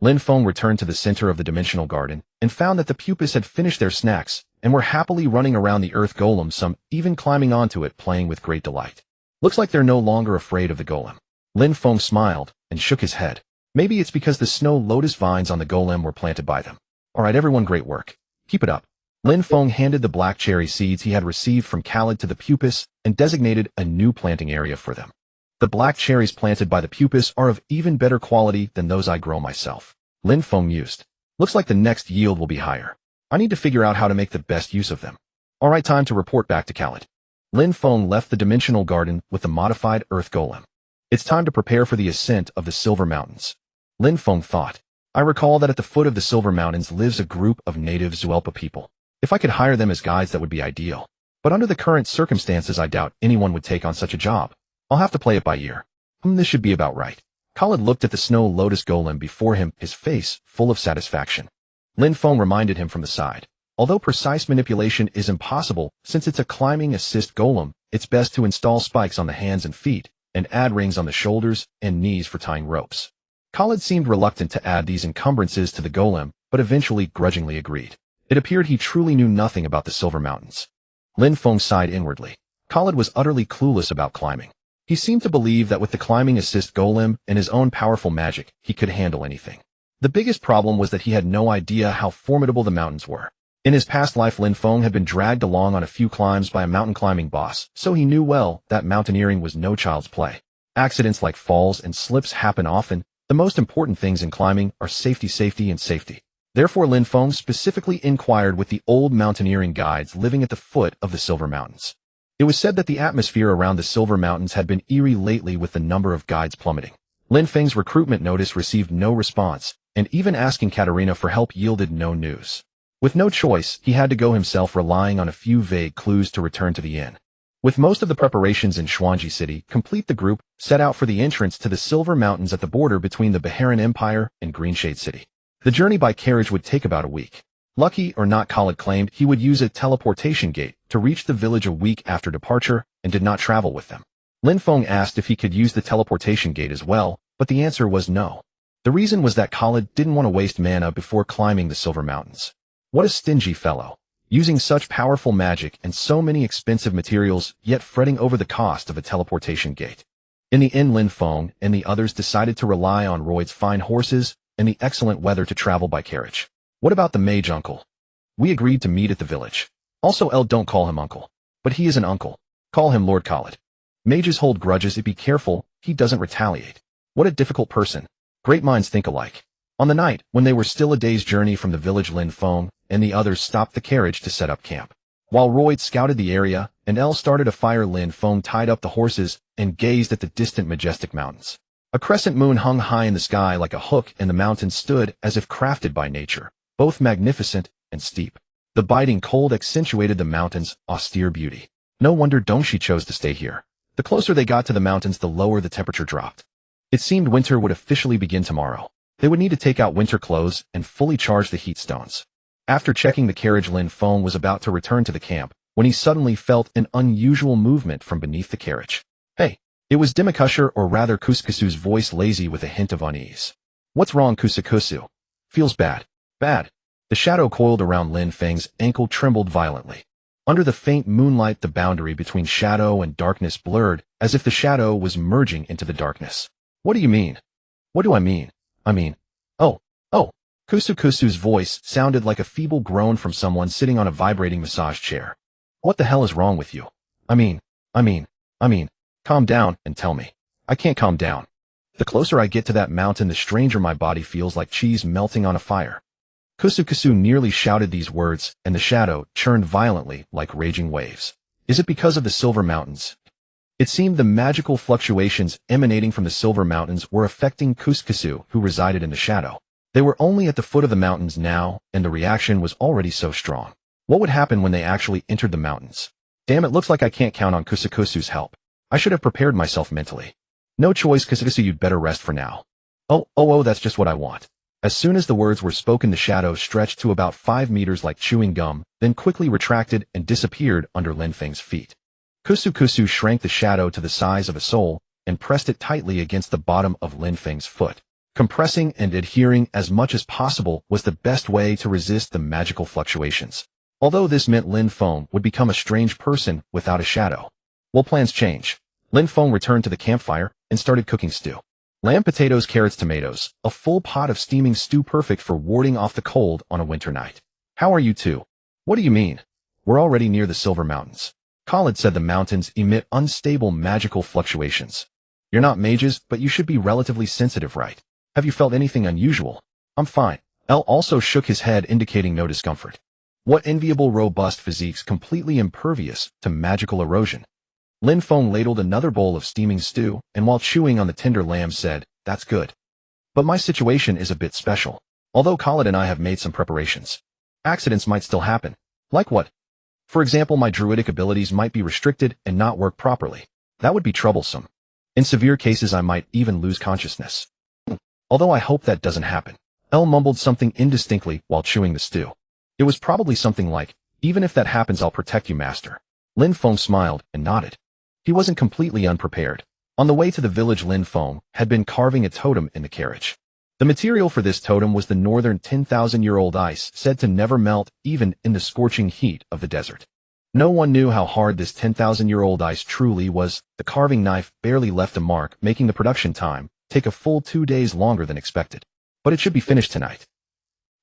Lin Feng returned to the center of the dimensional garden and found that the pupas had finished their snacks and were happily running around the earth golem, some even climbing onto it, playing with great delight. Looks like they're no longer afraid of the golem. Lin Feng smiled and shook his head. Maybe it's because the snow lotus vines on the golem were planted by them. Alright everyone, great work. Keep it up. Lin Feng handed the black cherry seeds he had received from Khaled to the pupas and designated a new planting area for them. The black cherries planted by the pupas are of even better quality than those I grow myself. Lin Feng mused. Looks like the next yield will be higher. I need to figure out how to make the best use of them. Alright, time to report back to Khaled. Lin Feng left the dimensional garden with the modified earth golem. It's time to prepare for the ascent of the Silver Mountains. Lin Feng thought. I recall that at the foot of the Silver Mountains lives a group of native Zuelpa people. If I could hire them as guides, that would be ideal. But under the current circumstances, I doubt anyone would take on such a job. I'll have to play it by ear. This should be about right. Khaled looked at the snow lotus golem before him, his face full of satisfaction. Lin Feng reminded him from the side. Although precise manipulation is impossible, since it's a climbing assist golem, it's best to install spikes on the hands and feet, and add rings on the shoulders and knees for tying ropes. Khaled seemed reluctant to add these encumbrances to the golem, but eventually grudgingly agreed. It appeared he truly knew nothing about the Silver Mountains. Lin Feng sighed inwardly. Khaled was utterly clueless about climbing. He seemed to believe that with the climbing assist golem and his own powerful magic, he could handle anything. The biggest problem was that he had no idea how formidable the mountains were. In his past life, Lin Feng had been dragged along on a few climbs by a mountain climbing boss, so he knew well that mountaineering was no child's play. Accidents like falls and slips happen often. The most important things in climbing are safety, and safety. Therefore, Lin Feng specifically inquired with the old mountaineering guides living at the foot of the Silver Mountains. It was said that the atmosphere around the Silver Mountains had been eerie lately, with the number of guides plummeting. Lin Feng's recruitment notice received no response, and even asking Katarina for help yielded no news. With no choice, he had to go himself, relying on a few vague clues to return to the inn. With most of the preparations in Xuanji City complete, the group set out for the entrance to the Silver Mountains at the border between the Baharan Empire and Greenshade City. The journey by carriage would take about a week. Lucky or not, Khalid claimed he would use a teleportation gate to reach the village a week after departure and did not travel with them. Lin Feng asked if he could use the teleportation gate as well, but the answer was no. The reason was that Khalid didn't want to waste mana before climbing the Silver Mountains. What a stingy fellow, using such powerful magic and so many expensive materials, yet fretting over the cost of a teleportation gate. In the inn, Lin Feng and the others decided to rely on Royd's fine horses and the excellent weather to travel by carriage. What about the mage uncle? We agreed to meet at the village. Also, don't call him uncle. But he is an uncle. Call him Lord Khalid. Mages hold grudges, be careful, he doesn't retaliate. What a difficult person. Great minds think alike. On the night, when they were still a day's journey from the village, Lin Feng and the others stopped the carriage to set up camp. While Royd scouted the area and started a fire, Lin Feng tied up the horses and gazed at the distant majestic mountains. A crescent moon hung high in the sky like a hook, and the mountains stood as if crafted by nature, both magnificent and steep. The biting cold accentuated the mountains' austere beauty. No wonder Dongxi chose to stay here. The closer they got to the mountains, the lower the temperature dropped. It seemed winter would officially begin tomorrow. They would need to take out winter clothes and fully charge the heat stones. After checking the carriage, Lin Feng was about to return to the camp when he suddenly felt an unusual movement from beneath the carriage. Hey! It was Dimikusher, or rather Kusikusu's voice, lazy with a hint of unease. What's wrong, Kusikusu? Feels bad. Bad. The shadow coiled around Lin Feng's ankle trembled violently. Under the faint moonlight, the boundary between shadow and darkness blurred, as if the shadow was merging into the darkness. What do you mean? What do I mean? Oh. Kusikusu's voice sounded like a feeble groan from someone sitting on a vibrating massage chair. What the hell is wrong with you? I mean, calm down and tell me. I can't calm down. The closer I get to that mountain, the stranger my body feels, like cheese melting on a fire. Kusikusu nearly shouted these words, and the shadow churned violently like raging waves. Is it because of the Silver Mountains? It seemed the magical fluctuations emanating from the Silver Mountains were affecting Kusikusu, who resided in the shadow. They were only at the foot of the mountains now, and the reaction was already so strong. What would happen when they actually entered the mountains? Damn, it looks like I can't count on Kusikusu's help. I should have prepared myself mentally. No choice, Kusikusu, you'd better rest for now. Oh, that's just what I want. As soon as the words were spoken, the shadow stretched to about 5 meters like chewing gum, then quickly retracted and disappeared under Lin Feng's feet. Kusikusu shrank the shadow to the size of a sole and pressed it tightly against the bottom of Lin Feng's foot. Compressing and adhering as much as possible was the best way to resist the magical fluctuations. Although this meant Lin Feng would become a strange person without a shadow. Well, plans change. Lin Feng returned to the campfire and started cooking stew. Lamb, potatoes, carrots, tomatoes, a full pot of steaming stew, perfect for warding off the cold on a winter night. How are you two? What do you mean? We're already near the Silver Mountains. Khalid said the mountains emit unstable magical fluctuations. You're not mages, but you should be relatively sensitive, right? Have you felt anything unusual? I'm fine. El also shook his head, indicating no discomfort. What enviable robust physiques, completely impervious to magical erosion. Lin Feng ladled another bowl of steaming stew, and while chewing on the tender lamb said, That's good. But my situation is a bit special. Although Khalid and I have made some preparations. Accidents might still happen. Like what? For example, my druidic abilities might be restricted and not work properly. That would be troublesome. In severe cases, I might even lose consciousness. Although I hope that doesn't happen. El mumbled something indistinctly while chewing the stew. It was probably something like, even if that happens, I'll protect you, master. Lin Feng smiled and nodded. He wasn't completely unprepared. On the way to the village, Lin Feng had been carving a totem in the carriage. The material for this totem was the northern 10,000-year-old ice, said to never melt even in the scorching heat of the desert. No one knew how hard this 10,000-year-old ice truly was. The carving knife barely left a mark, making the production time take a full 2 days longer than expected. But it should be finished tonight.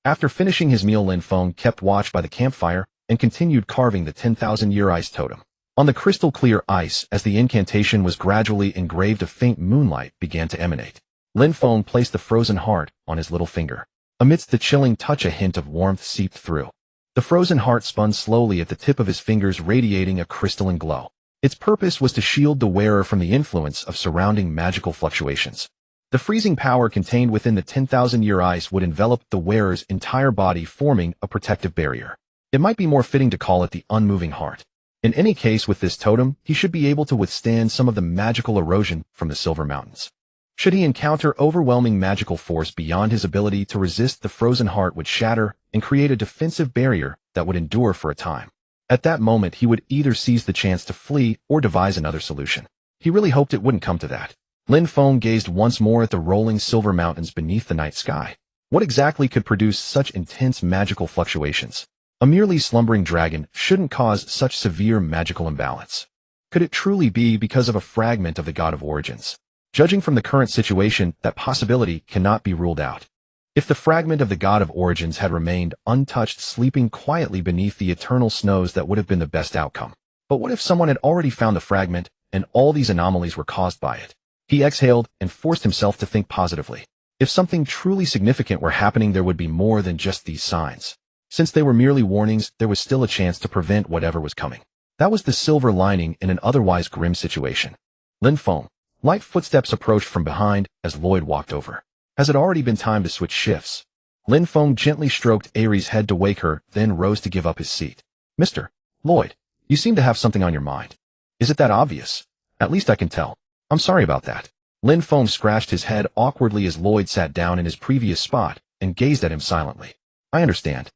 After finishing his meal, Lin Feng kept watch by the campfire and continued carving the 10,000-year ice totem. On the crystal-clear ice, as the incantation was gradually engraved, a faint moonlight began to emanate. Lin Feng placed the frozen heart on his little finger. Amidst the chilling touch, a hint of warmth seeped through. The frozen heart spun slowly at the tip of his fingers, radiating a crystalline glow. Its purpose was to shield the wearer from the influence of surrounding magical fluctuations. The freezing power contained within the 10,000-year ice would envelop the wearer's entire body, forming a protective barrier. It might be more fitting to call it the unmoving heart. In any case, with this totem, he should be able to withstand some of the magical erosion from the Silver Mountains. Should he encounter overwhelming magical force beyond his ability to resist, the frozen heart would shatter and create a defensive barrier that would endure for a time. At that moment, he would either seize the chance to flee or devise another solution. He really hoped it wouldn't come to that. Lin Feng gazed once more at the rolling Silver Mountains beneath the night sky. What exactly could produce such intense magical fluctuations? A merely slumbering dragon shouldn't cause such severe magical imbalance. Could it truly be because of a fragment of the God of Origins? Judging from the current situation, that possibility cannot be ruled out. If the fragment of the God of Origins had remained untouched, sleeping quietly beneath the eternal snows, that would have been the best outcome. But what if someone had already found the fragment, and all these anomalies were caused by it? He exhaled and forced himself to think positively. If something truly significant were happening, there would be more than just these signs. Since they were merely warnings, there was still a chance to prevent whatever was coming. That was the silver lining in an otherwise grim situation. Lin Feng. Light footsteps approached from behind as Lloyd walked over. Has it already been time to switch shifts? Lin Feng gently stroked Ari's head to wake her, then rose to give up his seat. Mr. Lloyd, you seem to have something on your mind. Is it that obvious? At least I can tell. I'm sorry about that. Lin Feng scratched his head awkwardly as Lloyd sat down in his previous spot and gazed at him silently. I understand.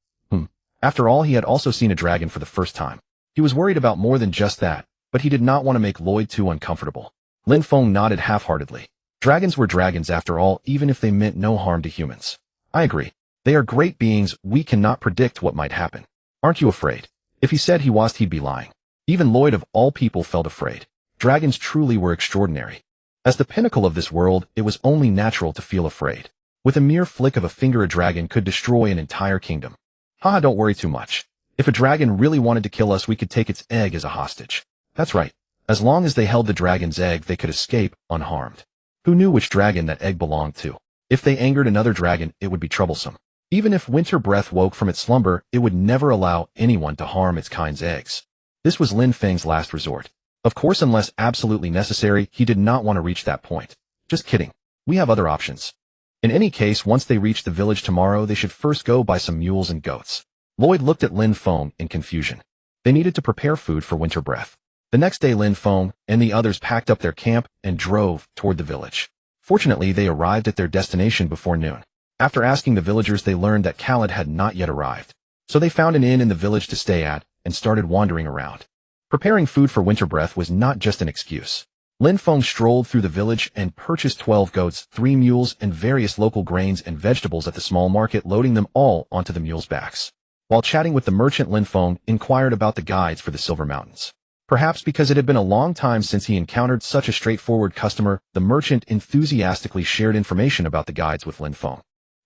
After all, he had also seen a dragon for the first time. He was worried about more than just that, but he did not want to make Lloyd too uncomfortable. Lin Feng nodded half-heartedly. Dragons were dragons after all, even if they meant no harm to humans. I agree. They are great beings. We cannot predict what might happen. Aren't you afraid? If he said he was, he'd be lying. Even Lloyd of all people felt afraid. Dragons truly were extraordinary. As the pinnacle of this world, it was only natural to feel afraid. With a mere flick of a finger, a dragon could destroy an entire kingdom. Haha, don't worry too much. If a dragon really wanted to kill us, we could take its egg as a hostage. That's right. As long as they held the dragon's egg, they could escape unharmed. Who knew which dragon that egg belonged to? If they angered another dragon, it would be troublesome. Even if Winter Breath woke from its slumber, it would never allow anyone to harm its kind's eggs. This was Lin Feng's last resort. Of course, unless absolutely necessary, he did not want to reach that point. Just kidding. We have other options. In any case, once they reach the village tomorrow, they should first go buy some mules and goats. Lloyd looked at Lin Feng in confusion. They needed to prepare food for Winter Breath. The next day, Lin Feng and the others packed up their camp and drove toward the village. Fortunately, they arrived at their destination before noon. After asking the villagers, they learned that Khaled had not yet arrived. So they found an inn in the village to stay at and started wandering around. Preparing food for Winter Breath was not just an excuse. Lin Feng strolled through the village and purchased 12 goats, 3 mules, and various local grains and vegetables at the small market, loading them all onto the mules' backs. While chatting with the merchant, Lin Feng inquired about the guides for the Silver Mountains. Perhaps because it had been a long time since he encountered such a straightforward customer, the merchant enthusiastically shared information about the guides with Lin Feng.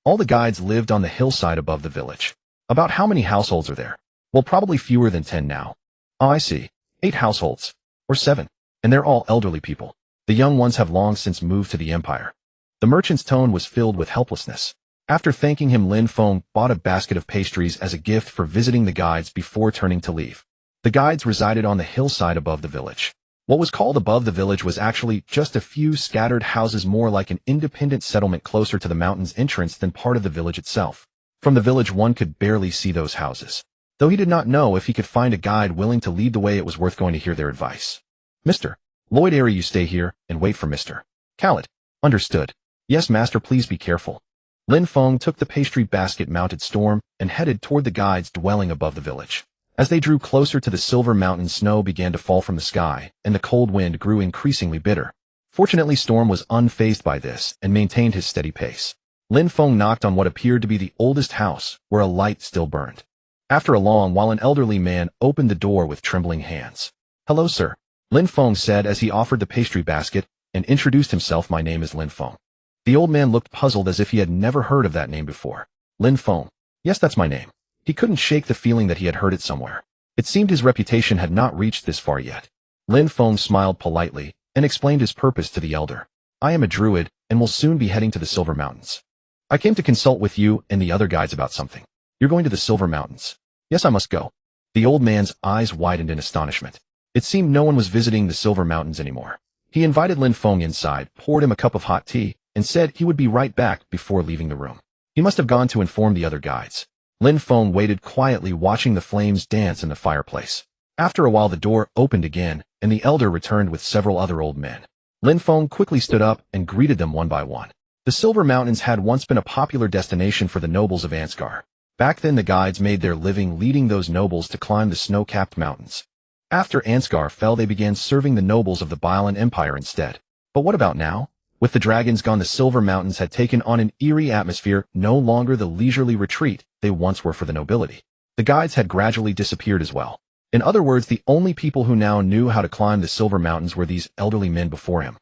All the guides lived on the hillside above the village. About how many households are there? Well, probably fewer than 10 now. Oh, I see. 8 households. Or 7. And they're all elderly people. The young ones have long since moved to the empire. The merchant's tone was filled with helplessness. After thanking him, Lin Feng bought a basket of pastries as a gift for visiting the guides before turning to leave. The guides resided on the hillside above the village. What was called above the village was actually just a few scattered houses, more like an independent settlement closer to the mountain's entrance than part of the village itself. From the village, one could barely see those houses. Though he did not know if he could find a guide willing to lead the way, it was worth going to hear their advice. Mr. Lloyd, Ari, you stay here and wait for Mr. Khaled. Understood. Yes, master, please be careful. Lin Feng took the pastry basket mounted Storm and headed toward the guide's dwelling above the village. As they drew closer to the Silver Mountain, snow began to fall from the sky, and the cold wind grew increasingly bitter. Fortunately, Storm was unfazed by this and maintained his steady pace. Lin Feng knocked on what appeared to be the oldest house, where a light still burned. After a long while, an elderly man opened the door with trembling hands. "Hello, sir," Lin Feng said as he offered the pastry basket and introduced himself. "My name is Lin Feng." The old man looked puzzled as if he had never heard of that name before. Lin Feng. Yes, that's my name. He couldn't shake the feeling that he had heard it somewhere. It seemed his reputation had not reached this far yet. Lin Feng smiled politely and explained his purpose to the elder. "I am a druid and will soon be heading to the Silver Mountains. I came to consult with you and the other guides about something." "You're going to the Silver Mountains?" "Yes, I must go." The old man's eyes widened in astonishment. It seemed no one was visiting the Silver Mountains anymore. He invited Lin Feng inside, poured him a cup of hot tea, and said he would be right back before leaving the room. He must have gone to inform the other guides. Lin Feng waited quietly, watching the flames dance in the fireplace. After a while, the door opened again, and the elder returned with several other old men. Lin Feng quickly stood up and greeted them one by one. The Silver Mountains had once been a popular destination for the nobles of Ansgar. Back then, the guides made their living leading those nobles to climb the snow-capped mountains. After Ansgar fell, they began serving the nobles of the Bailan Empire instead. But what about now? With the dragons gone, the Silver Mountains had taken on an eerie atmosphere, no longer the leisurely retreat they once were for the nobility. The guides had gradually disappeared as well. In other words, the only people who now knew how to climb the Silver Mountains were these elderly men before him.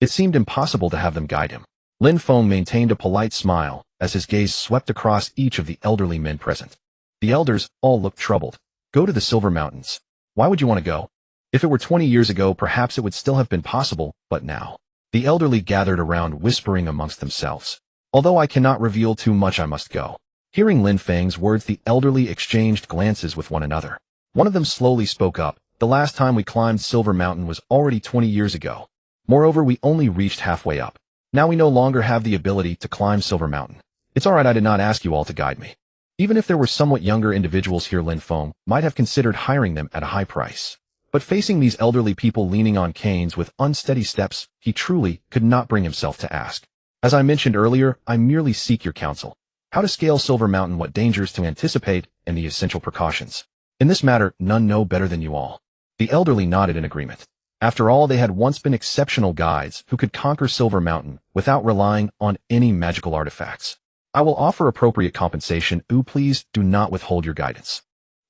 It seemed impossible to have them guide him. Lin Feng maintained a polite smile as his gaze swept across each of the elderly men present. The elders all looked troubled. "Go to the Silver Mountains? Why would you want to go? If it were 20 years ago, perhaps it would still have been possible, but now?" The elderly gathered around, whispering amongst themselves. "Although I cannot reveal too much, I must go." Hearing Lin Feng's words, the elderly exchanged glances with one another. One of them slowly spoke up. "The last time we climbed Silver Mountain was already 20 years ago. Moreover, we only reached halfway up. Now we no longer have the ability to climb Silver Mountain. It's all right, I did not ask you all to guide me." Even if there were somewhat younger individuals here, Lin Feng might have considered hiring them at a high price. But facing these elderly people leaning on canes with unsteady steps, he truly could not bring himself to ask. "As I mentioned earlier, I merely seek your counsel. How to scale Silver Mountain, what dangers to anticipate, and the essential precautions. In this matter, none know better than you all." The elderly nodded in agreement. After all, they had once been exceptional guides who could conquer Silver Mountain without relying on any magical artifacts. "I will offer appropriate compensation. Please do not withhold your guidance.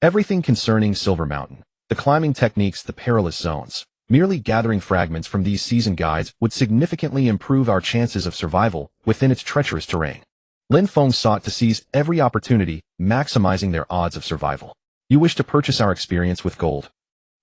Everything concerning Silver Mountain, the climbing techniques, the perilous zones. Merely gathering fragments from these seasoned guides would significantly improve our chances of survival within its treacherous terrain." Lin Feng sought to seize every opportunity, maximizing their odds of survival. "You wish to purchase our experience with gold?"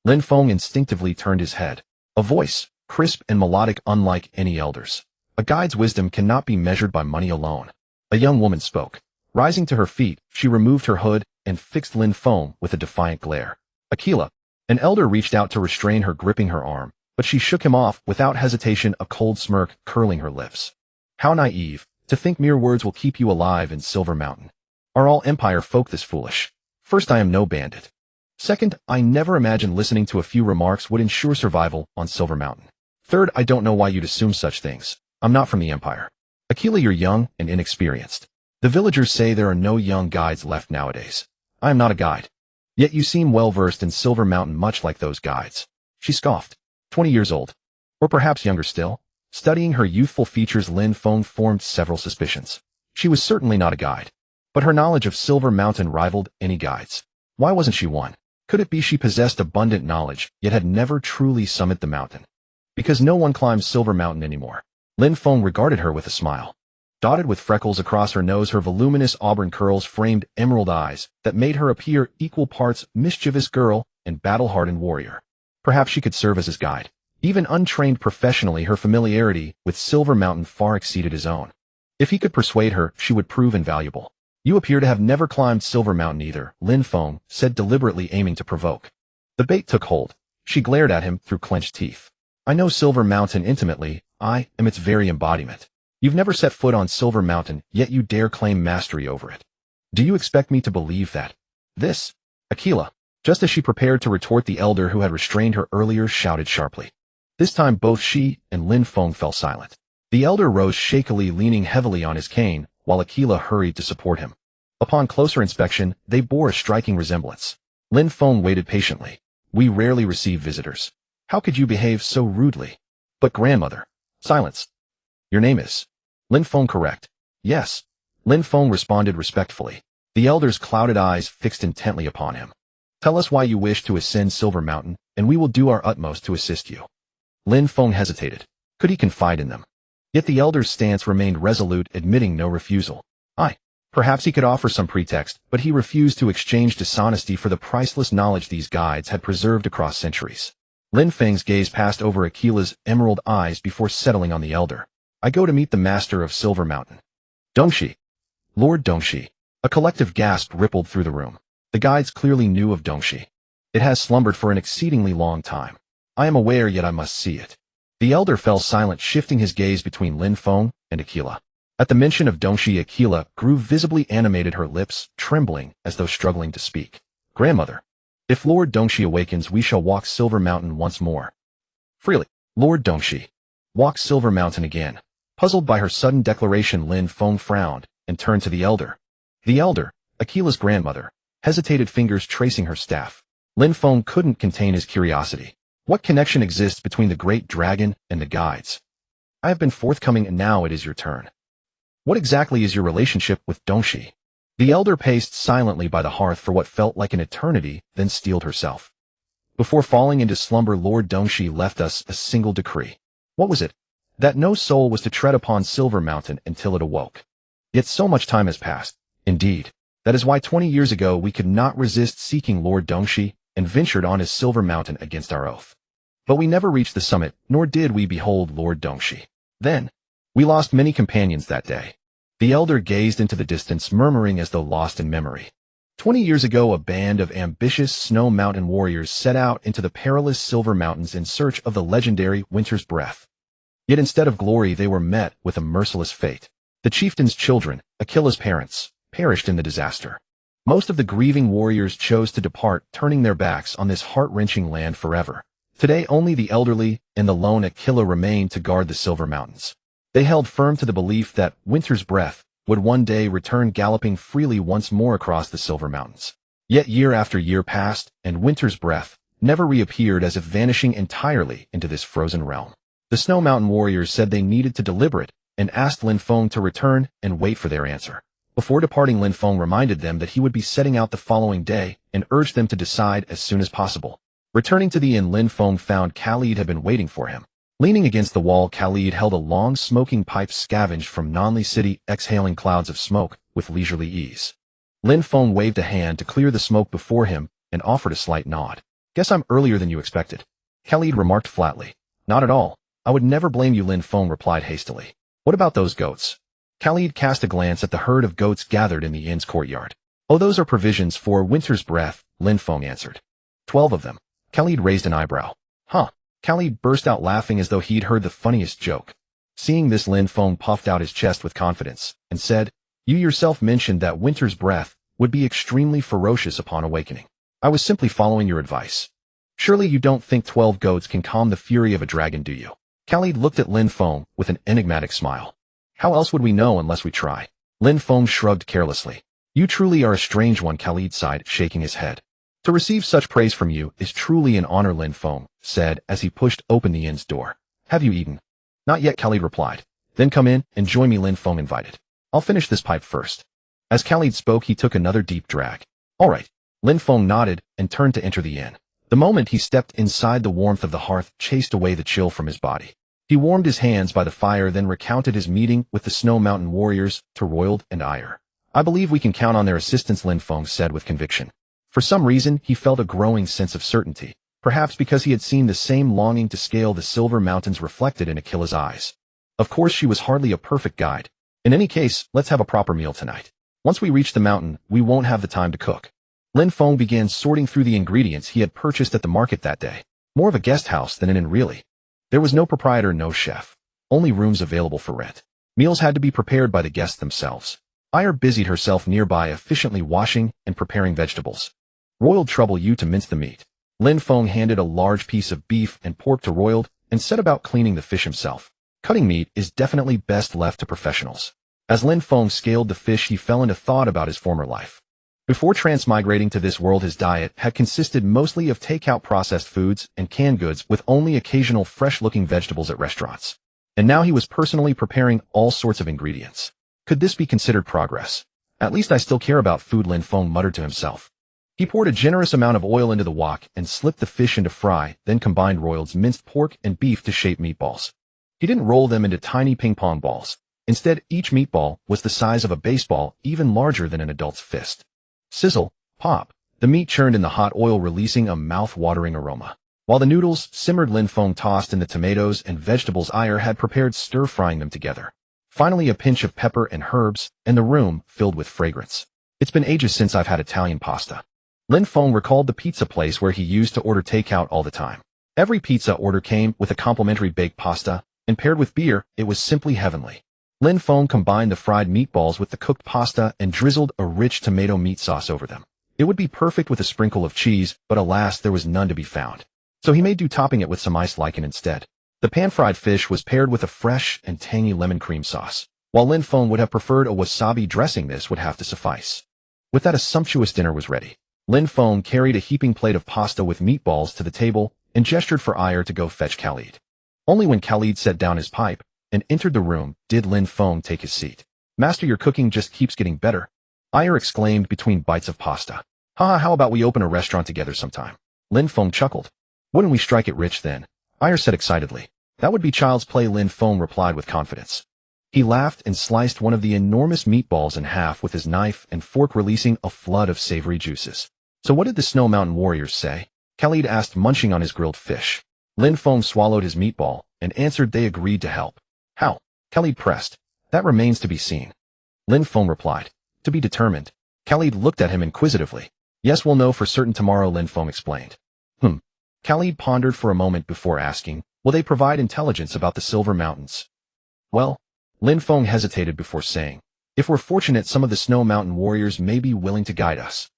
Lin Feng instinctively turned his head. A voice, crisp and melodic unlike any elder's. "A guide's wisdom cannot be measured by money alone." A young woman spoke. Rising to her feet, she removed her hood and fixed Lin Feng with a defiant glare. "Aquila." An elder reached out to restrain her, gripping her arm, but she shook him off without hesitation, a cold smirk curling her lips. "How naive, to think mere words will keep you alive in Silver Mountain. Are all Empire folk this foolish? First, I am no bandit. Second, I never imagined listening to a few remarks would ensure survival on Silver Mountain. Third, I don't know why you'd assume such things. I'm not from the Empire. Aquila, you're young and inexperienced. The villagers say there are no young guides left nowadays. I am not a guide. Yet you seem well-versed in Silver Mountain, much like those guides." She scoffed. 20 years old. Or perhaps younger still? Studying her youthful features, Lin Feng formed several suspicions. She was certainly not a guide. But her knowledge of Silver Mountain rivaled any guide's. Why wasn't she one? Could it be she possessed abundant knowledge, yet had never truly summited the mountain? Because no one climbs Silver Mountain anymore. Lin Feng regarded her with a smile. Dotted with freckles across her nose, her voluminous auburn curls framed emerald eyes that made her appear equal parts mischievous girl and battle-hardened warrior. Perhaps she could serve as his guide. Even untrained professionally, her familiarity with Silver Mountain far exceeded his own. If he could persuade her, she would prove invaluable. "You appear to have never climbed Silver Mountain either," Lin Feng said, deliberately aiming to provoke. The bait took hold. She glared at him through clenched teeth. "I know Silver Mountain intimately. I am its very embodiment. You've never set foot on Silver Mountain, yet you dare claim mastery over it. Do you expect me to believe that?" "This, Aquila." Just as she prepared to retort, the elder who had restrained her earlier shouted sharply. This time both she and Lin Feng fell silent. The elder rose shakily, leaning heavily on his cane, while Aquila hurried to support him. Upon closer inspection, they bore a striking resemblance. Lin Feng waited patiently. "We rarely receive visitors. How could you behave so rudely?" "But grandmother." "Silence. Your name is Lin Feng, correct?" "Yes." Lin Feng responded respectfully. The elder's clouded eyes fixed intently upon him. Tell us why you wish to ascend Silver Mountain, and we will do our utmost to assist you. Lin Feng hesitated. Could he confide in them? Yet the elder's stance remained resolute, admitting no refusal. Perhaps he could offer some pretext, but he refused to exchange dishonesty for the priceless knowledge these guides had preserved across centuries. Lin Feng's gaze passed over Akila's emerald eyes before settling on the elder. I go to meet the master of Silver Mountain. Dongxi. Lord Dongxi. A collective gasp rippled through the room. The guides clearly knew of Dongxi. It has slumbered for an exceedingly long time. I am aware, yet I must see it. The elder fell silent, shifting his gaze between Lin Feng and Akila. At the mention of Dongxi, Akila grew visibly animated, her lips trembling as though struggling to speak. Grandmother. If Lord Dongxi awakens, we shall walk Silver Mountain once more. Freely. Lord Dongxi. Walk Silver Mountain again. Puzzled by her sudden declaration, Lin Feng frowned and turned to the elder. The elder, Akila's grandmother, hesitated, fingers tracing her staff. Lin Feng couldn't contain his curiosity. What connection exists between the great dragon and the guides? I have been forthcoming, and now it is your turn. What exactly is your relationship with Dongxi? The elder paced silently by the hearth for what felt like an eternity, then steeled herself. Before falling into slumber, Lord Dongxi left us a single decree. What was it? That no soul was to tread upon Silver Mountain until it awoke. Yet so much time has passed. Indeed, that is why 20 years ago we could not resist seeking Lord Dongxi and ventured on his Silver Mountain against our oath. But we never reached the summit, nor did we behold Lord Dongxi. Then, we lost many companions that day. The elder gazed into the distance, murmuring as though lost in memory. 20 years ago, a band of ambitious Snow Mountain warriors set out into the perilous Silver Mountains in search of the legendary Winter's Breath. Yet instead of glory, they were met with a merciless fate. The chieftain's children, Akila's parents, perished in the disaster. Most of the grieving warriors chose to depart, turning their backs on this heart-wrenching land forever. Today, only the elderly and the lone Akila remained to guard the Silver Mountains. They held firm to the belief that Winter's Breath would one day return galloping freely once more across the Silver Mountains. Yet year after year passed, and Winter's Breath never reappeared, as if vanishing entirely into this frozen realm. The Snow Mountain warriors said they needed to deliberate and asked Lin Feng to return and wait for their answer. Before departing, Lin Feng reminded them that he would be setting out the following day and urged them to decide as soon as possible. Returning to the inn, Lin Feng found Khalid had been waiting for him. Leaning against the wall, Khalid held a long smoking pipe scavenged from Nanli City, exhaling clouds of smoke with leisurely ease. Lin Feng waved a hand to clear the smoke before him and offered a slight nod. Guess I'm earlier than you expected. Khalid remarked flatly. Not at all. I would never blame you, Lin Feng replied hastily. What about those goats? Khalid cast a glance at the herd of goats gathered in the inn's courtyard. Oh, those are provisions for Winter's Breath, Lin Feng answered. 12 of them. Khalid raised an eyebrow. Huh. Khalid burst out laughing as though he'd heard the funniest joke. Seeing this, Lin Feng puffed out his chest with confidence and said, You yourself mentioned that Winter's Breath would be extremely ferocious upon awakening. I was simply following your advice. Surely you don't think 12 goats can calm the fury of a dragon, do you? Khalid looked at Lin Feng with an enigmatic smile. How else would we know unless we try? Lin Feng shrugged carelessly. You truly are a strange one, Khalid sighed, shaking his head. To receive such praise from you is truly an honor, Lin Feng said as he pushed open the inn's door. Have you eaten? Not yet, Khalid replied. Then come in and join me, Lin Feng invited. I'll finish this pipe first. As Khalid spoke, he took another deep drag. All right. Lin Feng nodded and turned to enter the inn. The moment he stepped inside, the warmth of the hearth chased away the chill from his body. He warmed his hands by the fire, then recounted his meeting with the Snow Mountain warriors, Druid and Ire. I believe we can count on their assistance, Lin Feng said with conviction. For some reason, he felt a growing sense of certainty, perhaps because he had seen the same longing to scale the Silver Mountains reflected in Akila's eyes. Of course, she was hardly a perfect guide. In any case, let's have a proper meal tonight. Once we reach the mountain, we won't have the time to cook. Lin Feng began sorting through the ingredients he had purchased at the market that day. More of a guest house than an inn, really. There was no proprietor, no chef. Only rooms available for rent. Meals had to be prepared by the guests themselves. Ire busied herself nearby, efficiently washing and preparing vegetables. Royal trouble you to mince the meat. Lin Feng handed a large piece of beef and pork to Royal and set about cleaning the fish himself. Cutting meat is definitely best left to professionals. As Lin Feng scaled the fish, he fell into thought about his former life. Before transmigrating to this world, his diet had consisted mostly of takeout processed foods and canned goods, with only occasional fresh-looking vegetables at restaurants. And now he was personally preparing all sorts of ingredients. Could this be considered progress? At least I still care about food, Lin Feng muttered to himself. He poured a generous amount of oil into the wok and slipped the fish into fry, then combined roiled minced pork and beef to shape meatballs. He didn't roll them into tiny ping-pong balls. Instead, each meatball was the size of a baseball, even larger than an adult's fist. Sizzle, pop. The meat churned in the hot oil, releasing a mouth-watering aroma. While the noodles simmered, Lin Feng tossed in the tomatoes and vegetables Iyer had prepared, stir-frying them together. Finally, a pinch of pepper and herbs, and the room filled with fragrance. It's been ages since I've had Italian pasta. Lin Feng recalled the pizza place where he used to order takeout all the time. Every pizza order came with a complimentary baked pasta, and paired with beer, it was simply heavenly. Lin Feng combined the fried meatballs with the cooked pasta and drizzled a rich tomato meat sauce over them. It would be perfect with a sprinkle of cheese, but alas, there was none to be found. So he made do, topping it with some iced lichen instead. The pan-fried fish was paired with a fresh and tangy lemon cream sauce. While Lin Feng would have preferred a wasabi dressing, this would have to suffice. With that, a sumptuous dinner was ready. Lin Feng carried a heaping plate of pasta with meatballs to the table and gestured for Iyer to go fetch Khalid. Only when Khalid set down his pipe and entered the room did Lin Feng take his seat. Master, your cooking just keeps getting better, Iyer exclaimed between bites of pasta. Haha, how about we open a restaurant together sometime? Lin Feng chuckled. Wouldn't we strike it rich then? Iyer said excitedly. That would be child's play, Lin Feng replied with confidence. He laughed and sliced one of the enormous meatballs in half with his knife and fork, releasing a flood of savory juices. So what did the Snow Mountain warriors say? Khalid asked, munching on his grilled fish. Lin Feng swallowed his meatball and answered they agreed to help. How? Khalid pressed. That remains to be seen. Lin Feng replied. To be determined. Khalid looked at him inquisitively. Yes, we'll know for certain tomorrow, Lin Feng explained. Khalid pondered for a moment before asking, will they provide intelligence about the Silver Mountains? Well, Lin Feng hesitated before saying, if we're fortunate, some of the Snow Mountain warriors may be willing to guide us.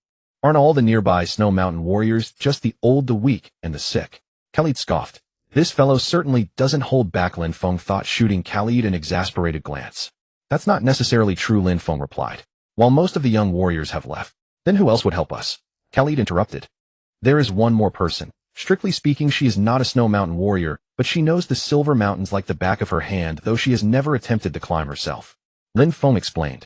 Aren't all the nearby Snow Mountain warriors just the old, the weak, and the sick? Khalid scoffed. This fellow certainly doesn't hold back, Lin Feng thought, shooting Khalid an exasperated glance. That's not necessarily true, Lin Feng replied. While most of the young warriors have left, then who else would help us? Khalid interrupted. There is one more person. Strictly speaking, she is not a Snow Mountain warrior, but she knows the Silver Mountains like the back of her hand, though she has never attempted to climb herself. Lin Feng explained.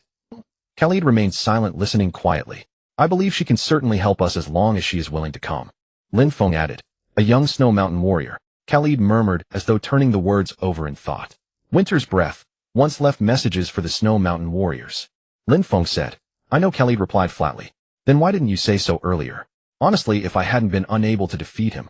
Khalid remained silent, listening quietly. I believe she can certainly help us as long as she is willing to come. Lin Feng added. A young Snow Mountain warrior. Khalid murmured as though turning the words over in thought. Winter's Breath once left messages for the Snow Mountain warriors. Lin Feng said. I know, Khalid replied flatly. Then why didn't you say so earlier? Honestly, if I hadn't been unable to defeat him.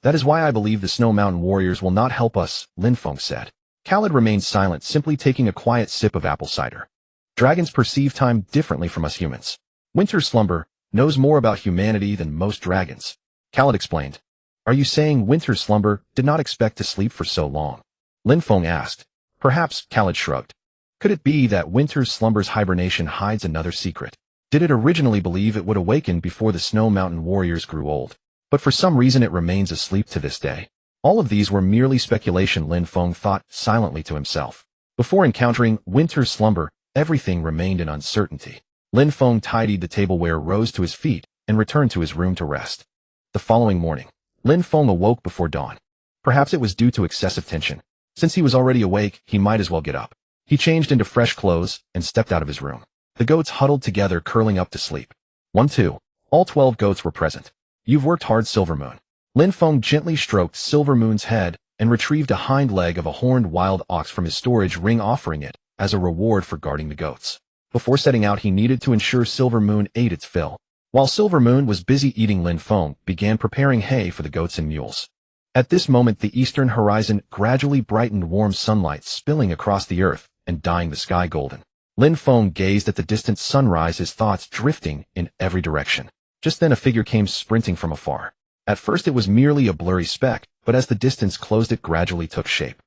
That is why I believe the Snow Mountain warriors will not help us, Lin Feng said. Khalid remained silent, simply taking a quiet sip of apple cider. Dragons perceive time differently from us humans. Winter's Slumber knows more about humanity than most dragons. Khalid explained. Are you saying Winter's Slumber did not expect to sleep for so long? Lin Feng asked. Perhaps, Khalid shrugged. Could it be that Winter's Slumber's hibernation hides another secret? Did it originally believe it would awaken before the Snow Mountain warriors grew old? But for some reason it remains asleep to this day. All of these were merely speculation, Lin Feng thought silently to himself. Before encountering Winter's Slumber, everything remained in uncertainty. Lin Feng tidied the tableware, rose to his feet, and returned to his room to rest. The following morning, Lin Feng awoke before dawn. Perhaps it was due to excessive tension. Since he was already awake, he might as well get up. He changed into fresh clothes and stepped out of his room. The goats huddled together, curling up to sleep. 1-2. All 12 goats were present. You've worked hard, Silvermoon. Lin Feng gently stroked Silvermoon's head and retrieved a hind leg of a horned wild ox from his storage ring, offering it as a reward for guarding the goats. Before setting out, he needed to ensure Silvermoon ate its fill. While Silvermoon was busy eating, Lin Feng began preparing hay for the goats and mules. At this moment, the eastern horizon gradually brightened, warm sunlight spilling across the earth and dyeing the sky golden. Lin Feng gazed at the distant sunrise, his thoughts drifting in every direction. Just then a figure came sprinting from afar. At first it was merely a blurry speck, but as the distance closed it gradually took shape.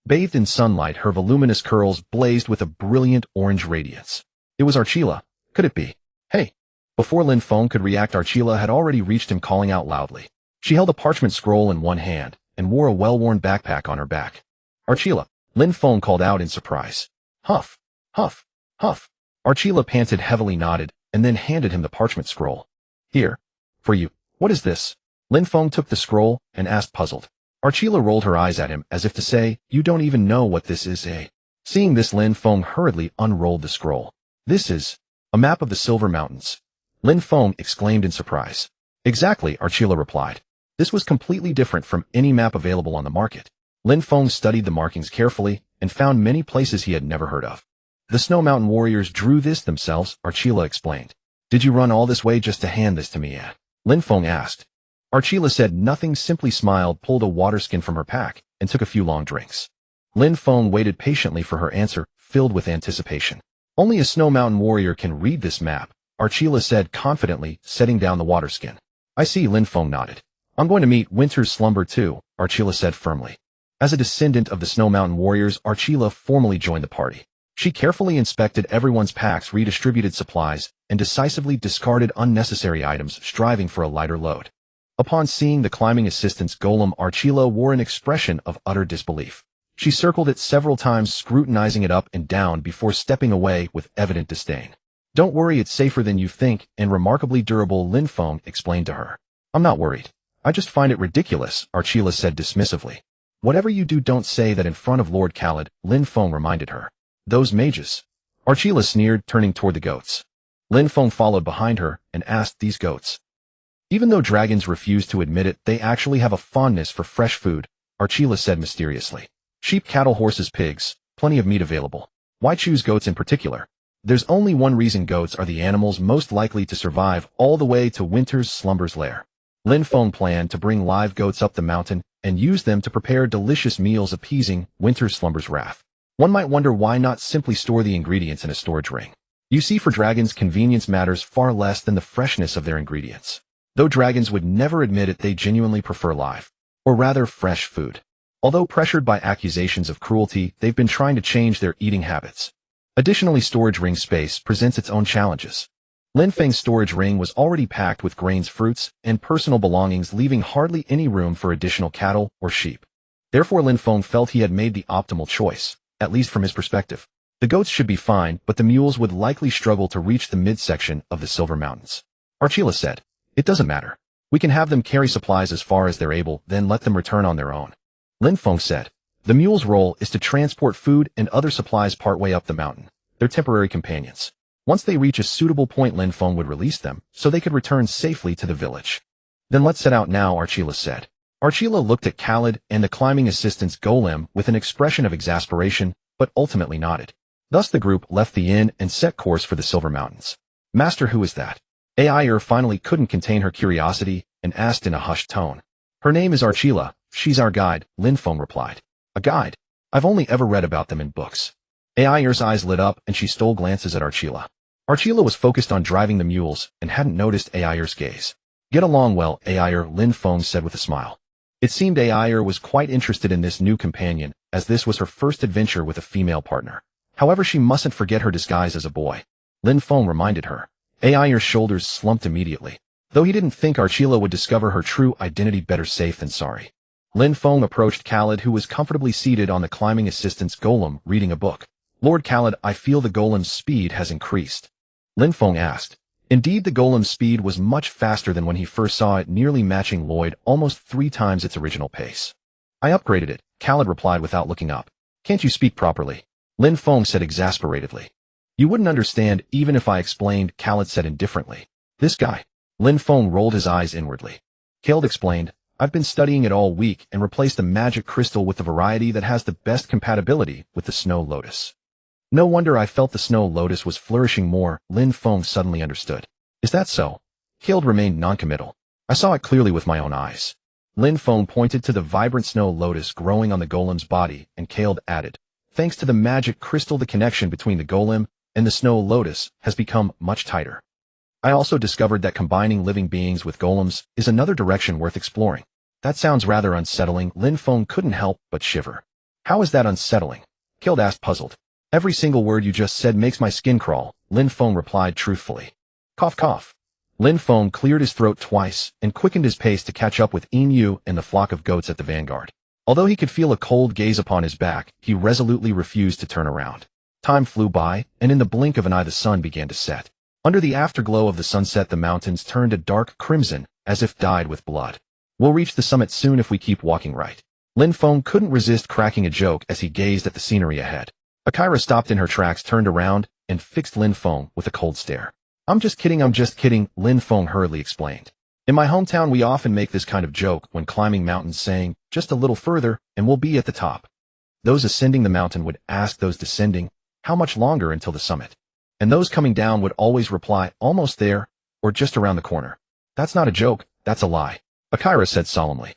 Bathed in sunlight, her voluminous curls blazed with a brilliant orange radiance. It was Archila. Could it be? Hey! Before Lin Feng could react, Archila had already reached him, calling out loudly. She held a parchment scroll in one hand and wore a well-worn backpack on her back. Archila! Lin Feng called out in surprise. Huff! Huff! Huff! Archila panted heavily, nodded, and then handed him the parchment scroll. Here. For you. What is this? Lin Feng took the scroll and asked, puzzled. Archila rolled her eyes at him as if to say, you don't even know what this is, eh? Seeing this, Lin Feng hurriedly unrolled the scroll. This is A map of the Silver Mountains. Lin Feng exclaimed in surprise. Exactly, Archila replied. This was completely different from any map available on the market. Lin Feng studied the markings carefully and found many places he had never heard of. The Snow Mountain warriors drew this themselves, Archila explained. Did you run all this way just to hand this to me? Lin Feng asked. Archila said nothing, simply smiled, pulled a water skin from her pack, and took a few long drinks. Lin Feng waited patiently for her answer, filled with anticipation. Only a Snow Mountain warrior can read this map, Archila said confidently, setting down the water skin. I see, Lin Feng nodded. I'm going to meet Winter's Slumber too, Archila said firmly. As a descendant of the Snow Mountain warriors, Archila formally joined the party. She carefully inspected everyone's packs, redistributed supplies, and decisively discarded unnecessary items, striving for a lighter load. Upon seeing the climbing assistant's golem, Archila wore an expression of utter disbelief. She circled it several times, scrutinizing it up and down before stepping away with evident disdain. Don't worry, it's safer than you think and remarkably durable, Lin Feng explained to her. I'm not worried. I just find it ridiculous, Archila said dismissively. Whatever you do, don't say that in front of Lord Khaled, Lin Feng reminded her. Those mages. Archila sneered, turning toward the goats. Lin Feng followed behind her and asked, these goats. Even though dragons refuse to admit it, they actually have a fondness for fresh food, Archila said mysteriously. Sheep, cattle, horses, pigs, plenty of meat available. Why choose goats in particular? There's only one reason: goats are the animals most likely to survive all the way to Winter's Slumber's lair. Lin Feng planned to bring live goats up the mountain and use them to prepare delicious meals, appeasing Winter's Slumber's wrath. One might wonder why not simply store the ingredients in a storage ring. You see, for dragons, convenience matters far less than the freshness of their ingredients. Though dragons would never admit it, they genuinely prefer live, or rather fresh food. Although pressured by accusations of cruelty, they've been trying to change their eating habits. Additionally, storage ring space presents its own challenges. Lin Feng's storage ring was already packed with grains, fruits, and personal belongings, leaving hardly any room for additional cattle or sheep. Therefore, Lin Feng felt he had made the optimal choice, at least from his perspective. The goats should be fine, but the mules would likely struggle to reach the midsection of the Silver Mountains. Archila said, it doesn't matter. We can have them carry supplies as far as they're able, then let them return on their own. Lin Feng said, the mule's role is to transport food and other supplies partway up the mountain. They're temporary companions. Once they reach a suitable point, Lin Feng would release them, so they could return safely to the village. Then let's set out now, Archila said. Archila looked at Khaled and the climbing assistant's golem with an expression of exasperation, but ultimately nodded. Thus the group left the inn and set course for the Silver Mountains. Master, who is that? Ayer finally couldn't contain her curiosity and asked in a hushed tone. Her name is Archila. She's our guide, Lin Feng replied. A guide? I've only ever read about them in books. Ayer's eyes lit up and she stole glances at Archila. Archila was focused on driving the mules and hadn't noticed Ayer's gaze. Get along well, Ayer, Lin Feng said with a smile. It seemed Ayer was quite interested in this new companion, as this was her first adventure with a female partner. However, she mustn't forget her disguise as a boy. Lin Feng reminded her. Ayer's shoulders slumped immediately. Though he didn't think Archila would discover her true identity, better safe than sorry. Lin Feng approached Khaled, who was comfortably seated on the climbing assistant's golem, reading a book. Lord Khaled, I feel the golem's speed has increased. Lin Feng asked. Indeed, the golem's speed was much faster than when he first saw it, nearly matching Lloyd, almost 3 times its original pace. I upgraded it, Khaled replied without looking up. Can't you speak properly? Lin Feng said exasperatedly. You wouldn't understand even if I explained, Khaled said indifferently. This guy. Lin Feng rolled his eyes inwardly. Khaled explained, I've been studying it all week and replaced the magic crystal with the variety that has the best compatibility with the snow lotus. No wonder I felt the snow lotus was flourishing more, Lin Feng suddenly understood. Is that so? Khaled remained noncommittal. I saw it clearly with my own eyes. Lin Feng pointed to the vibrant snow lotus growing on the golem's body, and Khaled added, thanks to the magic crystal, the connection between the golem and the snow lotus has become much tighter. I also discovered that combining living beings with golems is another direction worth exploring. That sounds rather unsettling. Lin Feng couldn't help but shiver. How is that unsettling? Khaled asked, puzzled. Every single word you just said makes my skin crawl, Lin Feng replied truthfully. Cough, cough. Lin Feng cleared his throat twice and quickened his pace to catch up with Emu and the flock of goats at the vanguard. Although he could feel a cold gaze upon his back, he resolutely refused to turn around. Time flew by, and in the blink of an eye the sun began to set. Under the afterglow of the sunset, the mountains turned a dark crimson, as if dyed with blood. We'll reach the summit soon if we keep walking right. Lin Feng couldn't resist cracking a joke as he gazed at the scenery ahead. Akira stopped in her tracks, turned around, and fixed Lin Feng with a cold stare. I'm just kidding, Lin Feng hurriedly explained. In my hometown we often make this kind of joke when climbing mountains, saying, just a little further and we'll be at the top. Those ascending the mountain would ask those descending, how much longer until the summit? And those coming down would always reply, almost there, or just around the corner. That's not a joke, that's a lie, Akira said solemnly.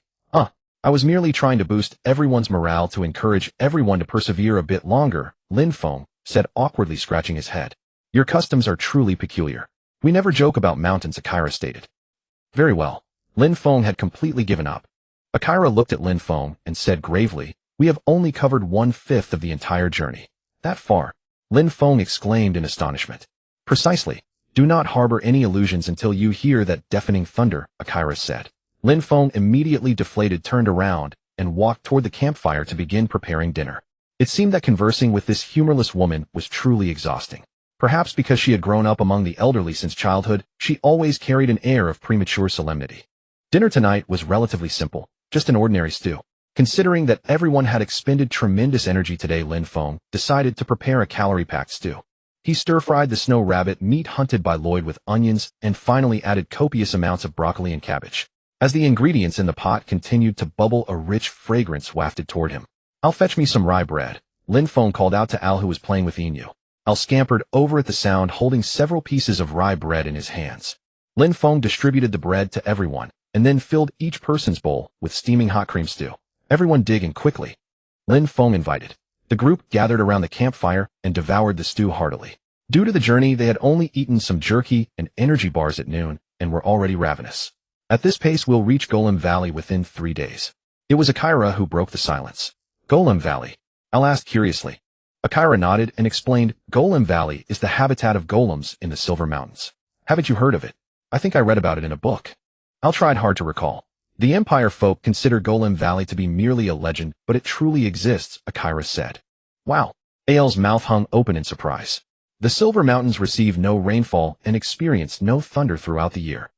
I was merely trying to boost everyone's morale to encourage everyone to persevere a bit longer, Lin Feng said, awkwardly scratching his head. Your customs are truly peculiar. We never joke about mountains, Akira stated. Very well. Lin Feng had completely given up. Akira looked at Lin Feng and said gravely, we have only covered 1/5 of the entire journey. That far? Lin Feng exclaimed in astonishment. Precisely. Do not harbor any illusions until you hear that deafening thunder, Akira said. Lin Feng immediately deflated, turned around, and walked toward the campfire to begin preparing dinner. It seemed that conversing with this humorless woman was truly exhausting. Perhaps because she had grown up among the elderly since childhood, she always carried an air of premature solemnity. Dinner tonight was relatively simple, just an ordinary stew. Considering that everyone had expended tremendous energy today, Lin Feng decided to prepare a calorie-packed stew. He stir-fried the snow rabbit meat hunted by Lloyd with onions and finally added copious amounts of broccoli and cabbage. As the ingredients in the pot continued to bubble, a rich fragrance wafted toward him. I'll fetch me some rye bread, Lin Feng called out to Al, who was playing with Inu. Al scampered over at the sound, holding several pieces of rye bread in his hands. Lin Feng distributed the bread to everyone, and then filled each person's bowl with steaming hot cream stew. Everyone dig in quickly, Lin Feng invited. The group gathered around the campfire and devoured the stew heartily. Due to the journey, they had only eaten some jerky and energy bars at noon, and were already ravenous. At this pace we'll reach Golem Valley within 3 days. It was Akira who broke the silence. Golem Valley? Al asked curiously. Akira nodded and explained, Golem Valley is the habitat of golems in the Silver Mountains. Haven't you heard of it? I think I read about it in a book. Al tried hard to recall. The Empire folk consider Golem Valley to be merely a legend, but it truly exists, Akira said. Wow. Al's mouth hung open in surprise. The Silver Mountains receive no rainfall and experience no thunder throughout the year.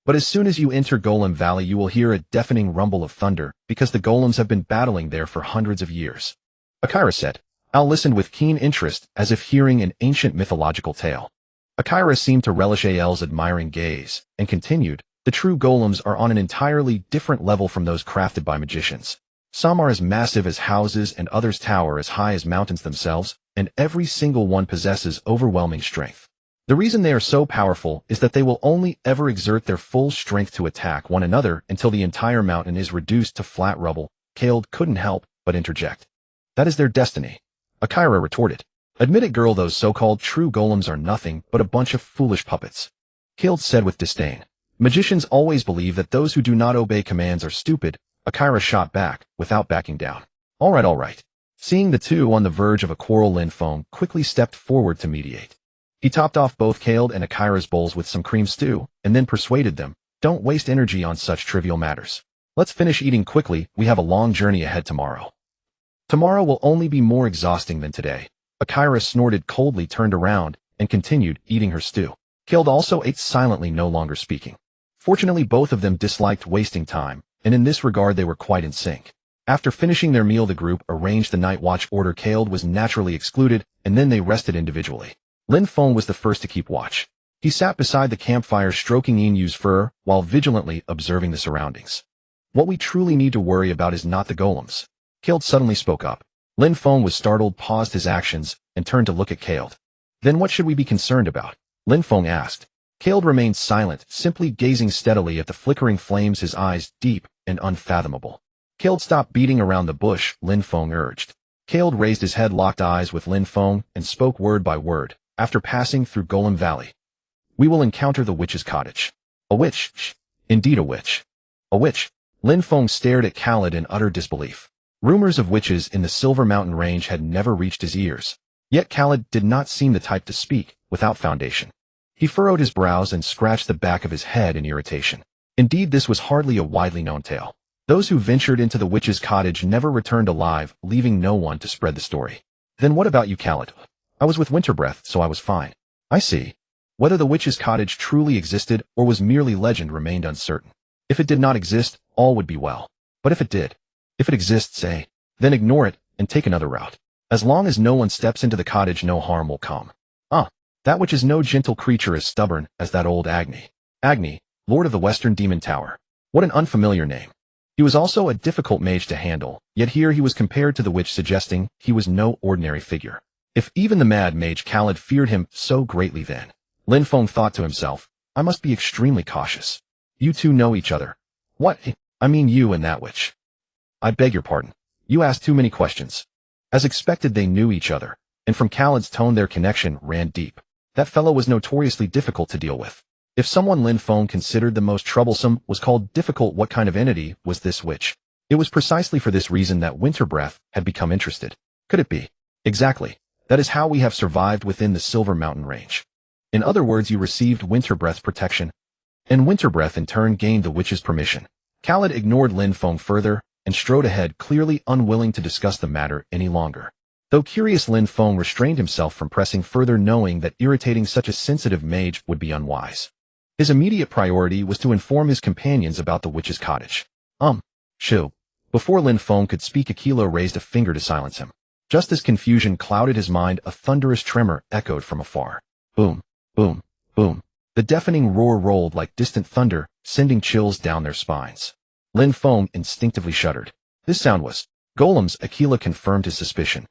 But as soon as you enter Golem Valley you will hear a deafening rumble of thunder, because the golems have been battling there for hundreds of years. Akira said. Al listened with keen interest, as if hearing an ancient mythological tale. Akira seemed to relish Al's admiring gaze, and continued, the true golems are on an entirely different level from those crafted by magicians. Some are as massive as houses and others tower as high as mountains themselves, and every single one possesses overwhelming strength. The reason they are so powerful is that they will only ever exert their full strength to attack one another until the entire mountain is reduced to flat rubble. Kale couldn't help but interject. That is their destiny, Akira retorted. Admit it, girl, those so-called true golems are nothing but a bunch of foolish puppets. Kale said with disdain. Magicians always believe that those who do not obey commands are stupid, Akira shot back, without backing down. All right. Seeing the two on the verge of a quarrel, Lin Feng quickly stepped forward to mediate. He topped off both Kale and Akira's bowls with some cream stew, and then persuaded them, don't waste energy on such trivial matters. Let's finish eating quickly, we have a long journey ahead tomorrow. Tomorrow will only be more exhausting than today. Akira snorted coldly, turned around, and continued eating her stew. Kale also ate silently, no longer speaking. Fortunately, both of them disliked wasting time, and in this regard they were quite in sync. After finishing their meal, the group arranged the night watch order. Kale was naturally excluded, and then they rested individually. Lin Feng was the first to keep watch. He sat beside the campfire, stroking Inu's fur, while vigilantly observing the surroundings. What we truly need to worry about is not the golems. Kale suddenly spoke up. Lin Feng was startled, paused his actions, and turned to look at Kale. Then what should we be concerned about? Lin Feng asked. Kale remained silent, simply gazing steadily at the flickering flames, his eyes deep and unfathomable. Kale, stop beating around the bush, Lin Feng urged. Kale raised his head, locked eyes with Lin Feng, and spoke word by word. After passing through Golem Valley, we will encounter the witch's cottage. A witch? Indeed a witch. A witch? Lin Feng stared at Khaled in utter disbelief. Rumors of witches in the Silver Mountain range had never reached his ears. Yet Khaled did not seem the type to speak without foundation. He furrowed his brows and scratched the back of his head in irritation. Indeed, this was hardly a widely known tale. Those who ventured into the witch's cottage never returned alive, leaving no one to spread the story. Then what about you, Khaled? I was with Winterbreath, so I was fine. I see. Whether the witch's cottage truly existed or was merely legend remained uncertain. If it did not exist, all would be well. But if it did, if it exists, say, then ignore it and take another route. As long as no one steps into the cottage, no harm will come. Ah, that which is no gentle creature as stubborn as that old Agni. Agni, Lord of the Western Demon Tower. What an unfamiliar name. He was also a difficult mage to handle, yet here he was compared to the witch, suggesting he was no ordinary figure. If even the mad mage Khaled feared him so greatly, then Lin Feng thought to himself, I must be extremely cautious. You two know each other. What? I mean you and that witch. I beg your pardon. You asked too many questions. As expected, they knew each other, and from Khaled's tone their connection ran deep. That fellow was notoriously difficult to deal with. If someone Lin Feng considered the most troublesome was called difficult, what kind of entity was this witch? It was precisely for this reason that Winterbreath had become interested. Could it be? Exactly. That is how we have survived within the Silver Mountain range. In other words, you received Winterbreath's protection, and Winterbreath in turn gained the witch's permission. Khaled ignored Lin Feng further and strode ahead, clearly unwilling to discuss the matter any longer. Though curious, Lin Feng restrained himself from pressing further, knowing that irritating such a sensitive mage would be unwise. His immediate priority was to inform his companions about the witch's cottage. Shoo. Before Lin Feng could speak, Aquila raised a finger to silence him. Just as confusion clouded his mind, a thunderous tremor echoed from afar. Boom, boom, boom. The deafening roar rolled like distant thunder, sending chills down their spines. Lin Feng instinctively shuddered. This sound was golems. Aquila confirmed his suspicion.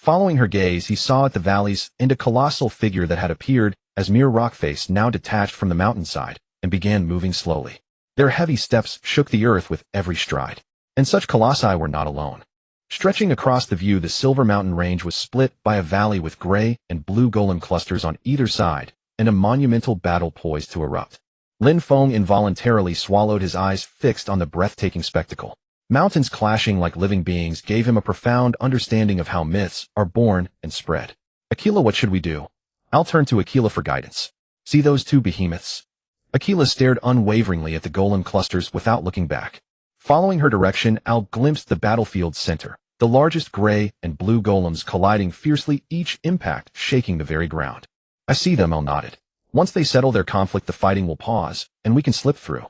Following her gaze, he saw at the valleys and a colossal figure that had appeared as mere rock face, now detached from the mountainside, and began moving slowly. Their heavy steps shook the earth with every stride. And such colossi were not alone. Stretching across the view, the Silver Mountain range was split by a valley with gray and blue golem clusters on either side, and a monumental battle poised to erupt. Lin Feng involuntarily swallowed, his eyes fixed on the breathtaking spectacle. Mountains clashing like living beings gave him a profound understanding of how myths are born and spread. Aquila, what should we do? I'll turn to Aquila for guidance. See those two behemoths? Aquila stared unwaveringly at the golem clusters without looking back. Following her direction, Al glimpsed the battlefield's center, the largest gray and blue golems colliding fiercely, each impact shaking the very ground. I see them, Al nodded. Once they settle their conflict, the fighting will pause, and we can slip through.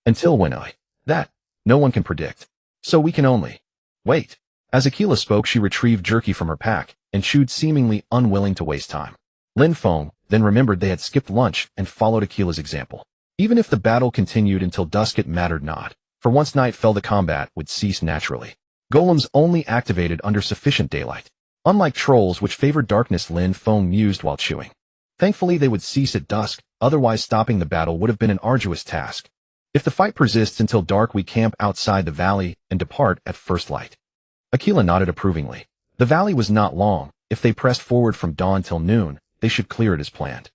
Until when? That no one can predict. So we can only wait. As Aquila spoke, she retrieved jerky from her pack and chewed, seemingly unwilling to waste time. Lin Feng then remembered they had skipped lunch and followed Aquila's example. Even if the battle continued until dusk, it mattered not, for once night fell, the combat would cease naturally. Golems only activated under sufficient daylight. Unlike trolls, which favored darkness, Lin Feng mused while chewing. Thankfully, they would cease at dusk, otherwise stopping the battle would have been an arduous task. If the fight persists until dark, we camp outside the valley and depart at first light. Aquila nodded approvingly. The valley was not long. If they pressed forward from dawn till noon, they should clear it as planned.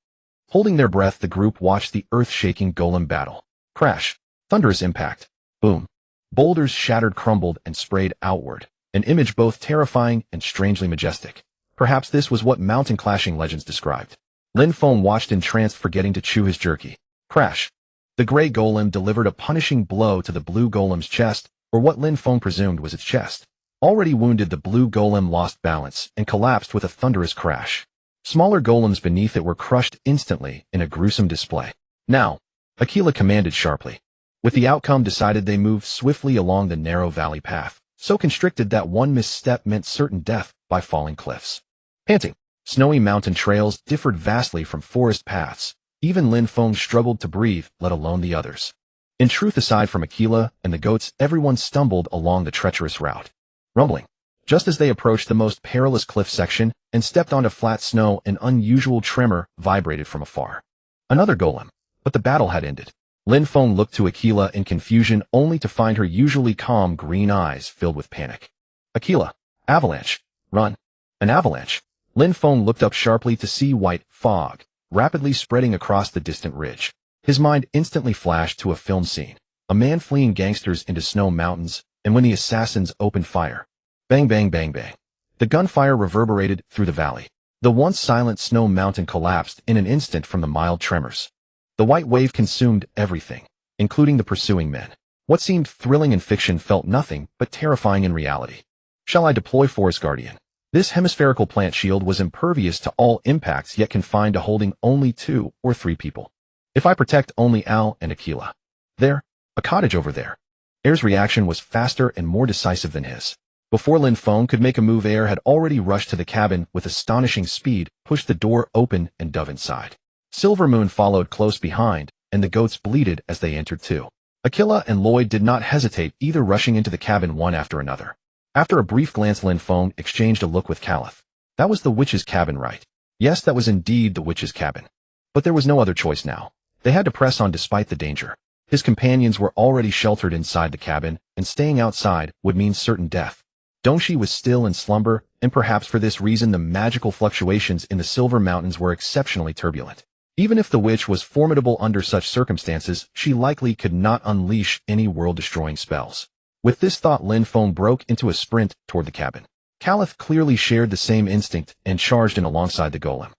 Holding their breath, the group watched the earth-shaking golem battle. Crash. Thunderous impact. Boom. Boulders shattered, crumbled, and sprayed outward, an image both terrifying and strangely majestic. Perhaps this was what mountain clashing legends described. Lin Feng watched entranced, forgetting to chew his jerky. Crash. The gray golem delivered a punishing blow to the blue golem's chest, or what Lin Feng presumed was its chest. Already wounded, the blue golem lost balance and collapsed with a thunderous crash. Smaller golems beneath it were crushed instantly in a gruesome display. Now, Aquila commanded sharply. With the outcome decided, they moved swiftly along the narrow valley path, so constricted that one misstep meant certain death by falling cliffs. Panting, snowy mountain trails differed vastly from forest paths. Even Lin Feng struggled to breathe, let alone the others. In truth, aside from Aquila and the goats, everyone stumbled along the treacherous route. Rumbling. Just as they approached the most perilous cliff section and stepped onto flat snow, an unusual tremor vibrated from afar. Another golem. But the battle had ended. Lin Feng looked to Aquila in confusion, only to find her usually calm green eyes filled with panic. Aquila. Avalanche. Run. An avalanche. Lin Feng looked up sharply to see white fog rapidly spreading across the distant ridge. His mind instantly flashed to a film scene. A man fleeing gangsters into snow mountains, and when the assassins opened fire. Bang, bang, bang, bang. The gunfire reverberated through the valley. The once silent snow mountain collapsed in an instant from the mild tremors. The white wave consumed everything, including the pursuing men. What seemed thrilling in fiction felt nothing but terrifying in reality. Shall I deploy Forest Guardian? This hemispherical plant shield was impervious to all impacts, yet confined to holding only 2 or 3 people. If I protect only Al and Aquila. There, a cottage over there. Air's reaction was faster and more decisive than his. Before Lin Feng could make a move, Air had already rushed to the cabin with astonishing speed, pushed the door open, and dove inside. Silver Moon followed close behind, and the goats bleated as they entered too. Aquila and Lloyd did not hesitate, either rushing into the cabin one after another. After a brief glance, Lin Feng exchanged a look with Caliph. That was the witch's cabin, right? Yes, that was indeed the witch's cabin. But there was no other choice now. They had to press on despite the danger. His companions were already sheltered inside the cabin, and staying outside would mean certain death. Dongxi was still in slumber, and perhaps for this reason the magical fluctuations in the Silver Mountains were exceptionally turbulent. Even if the witch was formidable under such circumstances, she likely could not unleash any world-destroying spells. With this thought, Lin Feng broke into a sprint toward the cabin. Caliph clearly shared the same instinct and charged in alongside the golem.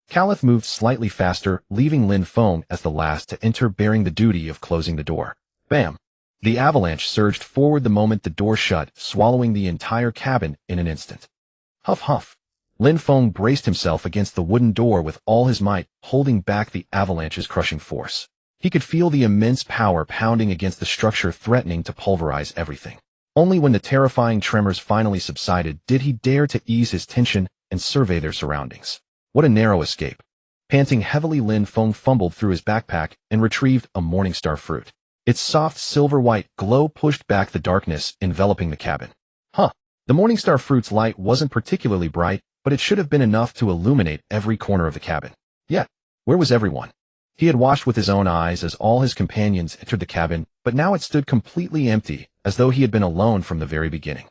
Caliph moved slightly faster, leaving Lin Feng as the last to enter, bearing the duty of closing the door. Bam! The avalanche surged forward the moment the door shut, swallowing the entire cabin in an instant. Huff huff. Lin Feng braced himself against the wooden door with all his might, holding back the avalanche's crushing force. He could feel the immense power pounding against the structure, threatening to pulverize everything. Only when the terrifying tremors finally subsided did he dare to ease his tension and survey their surroundings. What a narrow escape. Panting heavily, Lin Feng fumbled through his backpack and retrieved a morningstar fruit. Its soft silver-white glow pushed back the darkness enveloping the cabin. Huh. The morningstar fruit's light wasn't particularly bright, but it should have been enough to illuminate every corner of the cabin. Yet, where was everyone? He had watched with his own eyes as all his companions entered the cabin, but now it stood completely empty, as though he had been alone from the very beginning.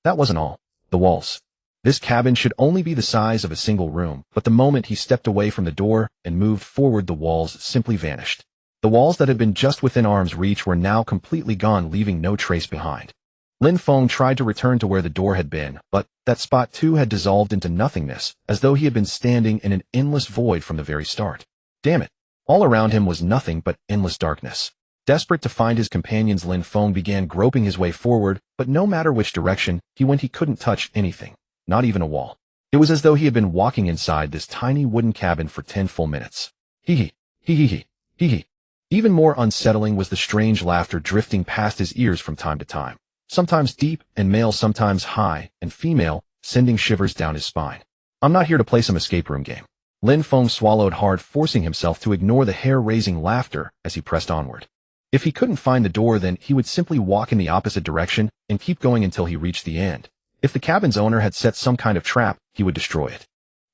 That wasn't all. The walls. This cabin should only be the size of a single room, but the moment he stepped away from the door and moved forward, the walls simply vanished. The walls that had been just within arm's reach were now completely gone, leaving no trace behind. Lin Feng tried to return to where the door had been, but that spot too had dissolved into nothingness, as though he had been standing in an endless void from the very start. Damn it. All around him was nothing but endless darkness. Desperate to find his companions, Lin Feng began groping his way forward, but no matter which direction he went, he couldn't touch anything, not even a wall. It was as though he had been walking inside this tiny wooden cabin for 10 full minutes. Hee hee. Even more unsettling was the strange laughter drifting past his ears from time to time, sometimes deep and male, sometimes high and female, sending shivers down his spine. I'm not here to play some escape room game. Lin Feng swallowed hard, forcing himself to ignore the hair-raising laughter as he pressed onward. If he couldn't find the door, then he would simply walk in the opposite direction and keep going until he reached the end. If the cabin's owner had set some kind of trap, he would destroy it.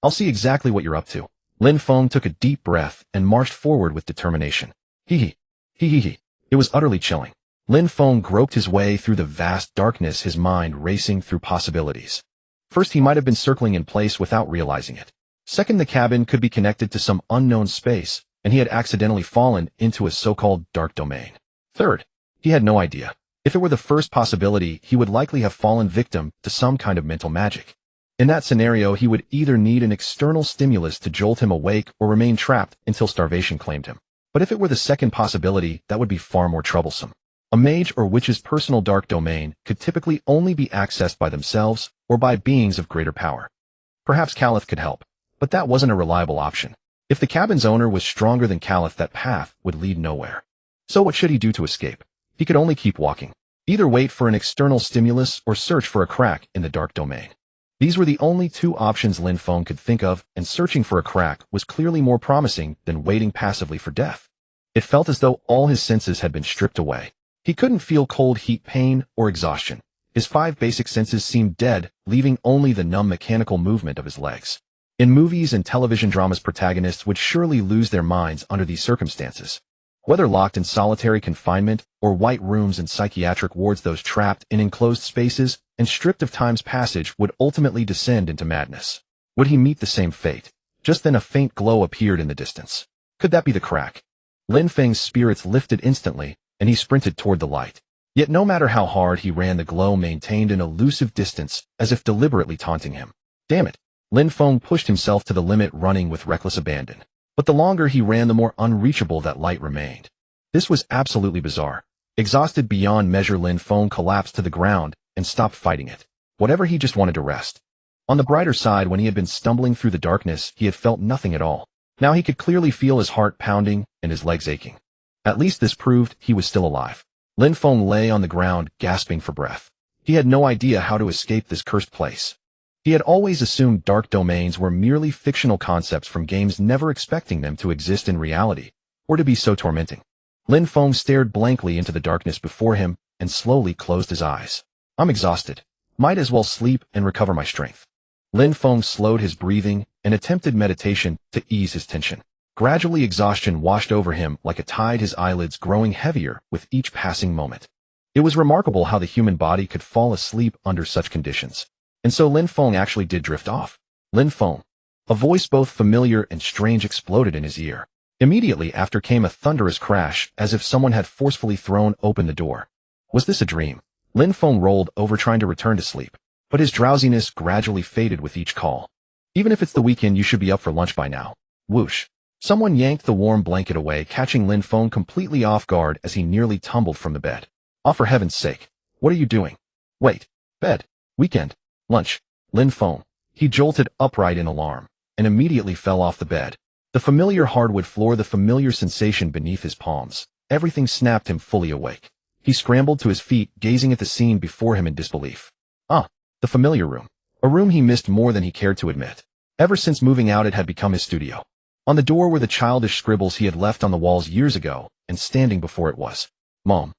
I'll see exactly what you're up to. Lin Feng took a deep breath and marched forward with determination. Hee. It was utterly chilling. Lin Feng groped his way through the vast darkness, his mind racing through possibilities. First, he might have been circling in place without realizing it. Second, the cabin could be connected to some unknown space, and he had accidentally fallen into a so-called dark domain. Third, he had no idea. If it were the first possibility, he would likely have fallen victim to some kind of mental magic. In that scenario, he would either need an external stimulus to jolt him awake or remain trapped until starvation claimed him. But if it were the second possibility, that would be far more troublesome. A mage or witch's personal dark domain could typically only be accessed by themselves or by beings of greater power. Perhaps Caliph could help, but that wasn't a reliable option. If the cabin's owner was stronger than Caliph, that path would lead nowhere. So what should he do to escape? He could only keep walking. Either wait for an external stimulus or search for a crack in the dark domain. These were the only two options Lin Feng could think of, and searching for a crack was clearly more promising than waiting passively for death. It felt as though all his senses had been stripped away. He couldn't feel cold, heat, pain, or exhaustion. His 5 basic senses seemed dead, leaving only the numb mechanical movement of his legs. In movies and television dramas, protagonists would surely lose their minds under these circumstances. Whether locked in solitary confinement or white rooms in psychiatric wards, those trapped in enclosed spaces and stripped of time's passage would ultimately descend into madness. Would he meet the same fate? Just then a faint glow appeared in the distance. Could that be the crack? Lin Feng's spirits lifted instantly, and he sprinted toward the light. Yet no matter how hard he ran, the glow maintained an elusive distance, as if deliberately taunting him. Damn it! Lin Feng pushed himself to the limit, running with reckless abandon. But the longer he ran, the more unreachable that light remained. This was absolutely bizarre. Exhausted beyond measure, Lin Feng collapsed to the ground and stopped fighting it. Whatever, he just wanted to rest. On the brighter side, when he had been stumbling through the darkness, he had felt nothing at all. Now he could clearly feel his heart pounding and his legs aching. At least this proved he was still alive. Lin Feng lay on the ground, gasping for breath. He had no idea how to escape this cursed place. He had always assumed dark domains were merely fictional concepts from games, never expecting them to exist in reality, or to be so tormenting. Lin Feng stared blankly into the darkness before him and slowly closed his eyes. I'm exhausted. Might as well sleep and recover my strength. Lin Feng slowed his breathing and attempted meditation to ease his tension. Gradually, exhaustion washed over him like a tide, his eyelids growing heavier with each passing moment. It was remarkable how the human body could fall asleep under such conditions. And so Lin Feng actually did drift off. Lin Feng. A voice both familiar and strange exploded in his ear. Immediately after came a thunderous crash, as if someone had forcefully thrown open the door. Was this a dream? Lin Feng rolled over trying to return to sleep, but his drowsiness gradually faded with each call. Even if it's the weekend, you should be up for lunch by now. Whoosh. Someone yanked the warm blanket away, catching Lin Feng completely off guard as he nearly tumbled from the bed. Oh, for heaven's sake. What are you doing? Wait. Bed. Weekend. Lunch. Lin Feng. He jolted upright in alarm and immediately fell off the bed. The familiar hardwood floor, the familiar sensation beneath his palms. Everything snapped him fully awake. He scrambled to his feet, gazing at the scene before him in disbelief. The familiar room. A room he missed more than he cared to admit. Ever since moving out, it had become his studio. On the door were the childish scribbles he had left on the walls years ago, and standing before it was, Mom.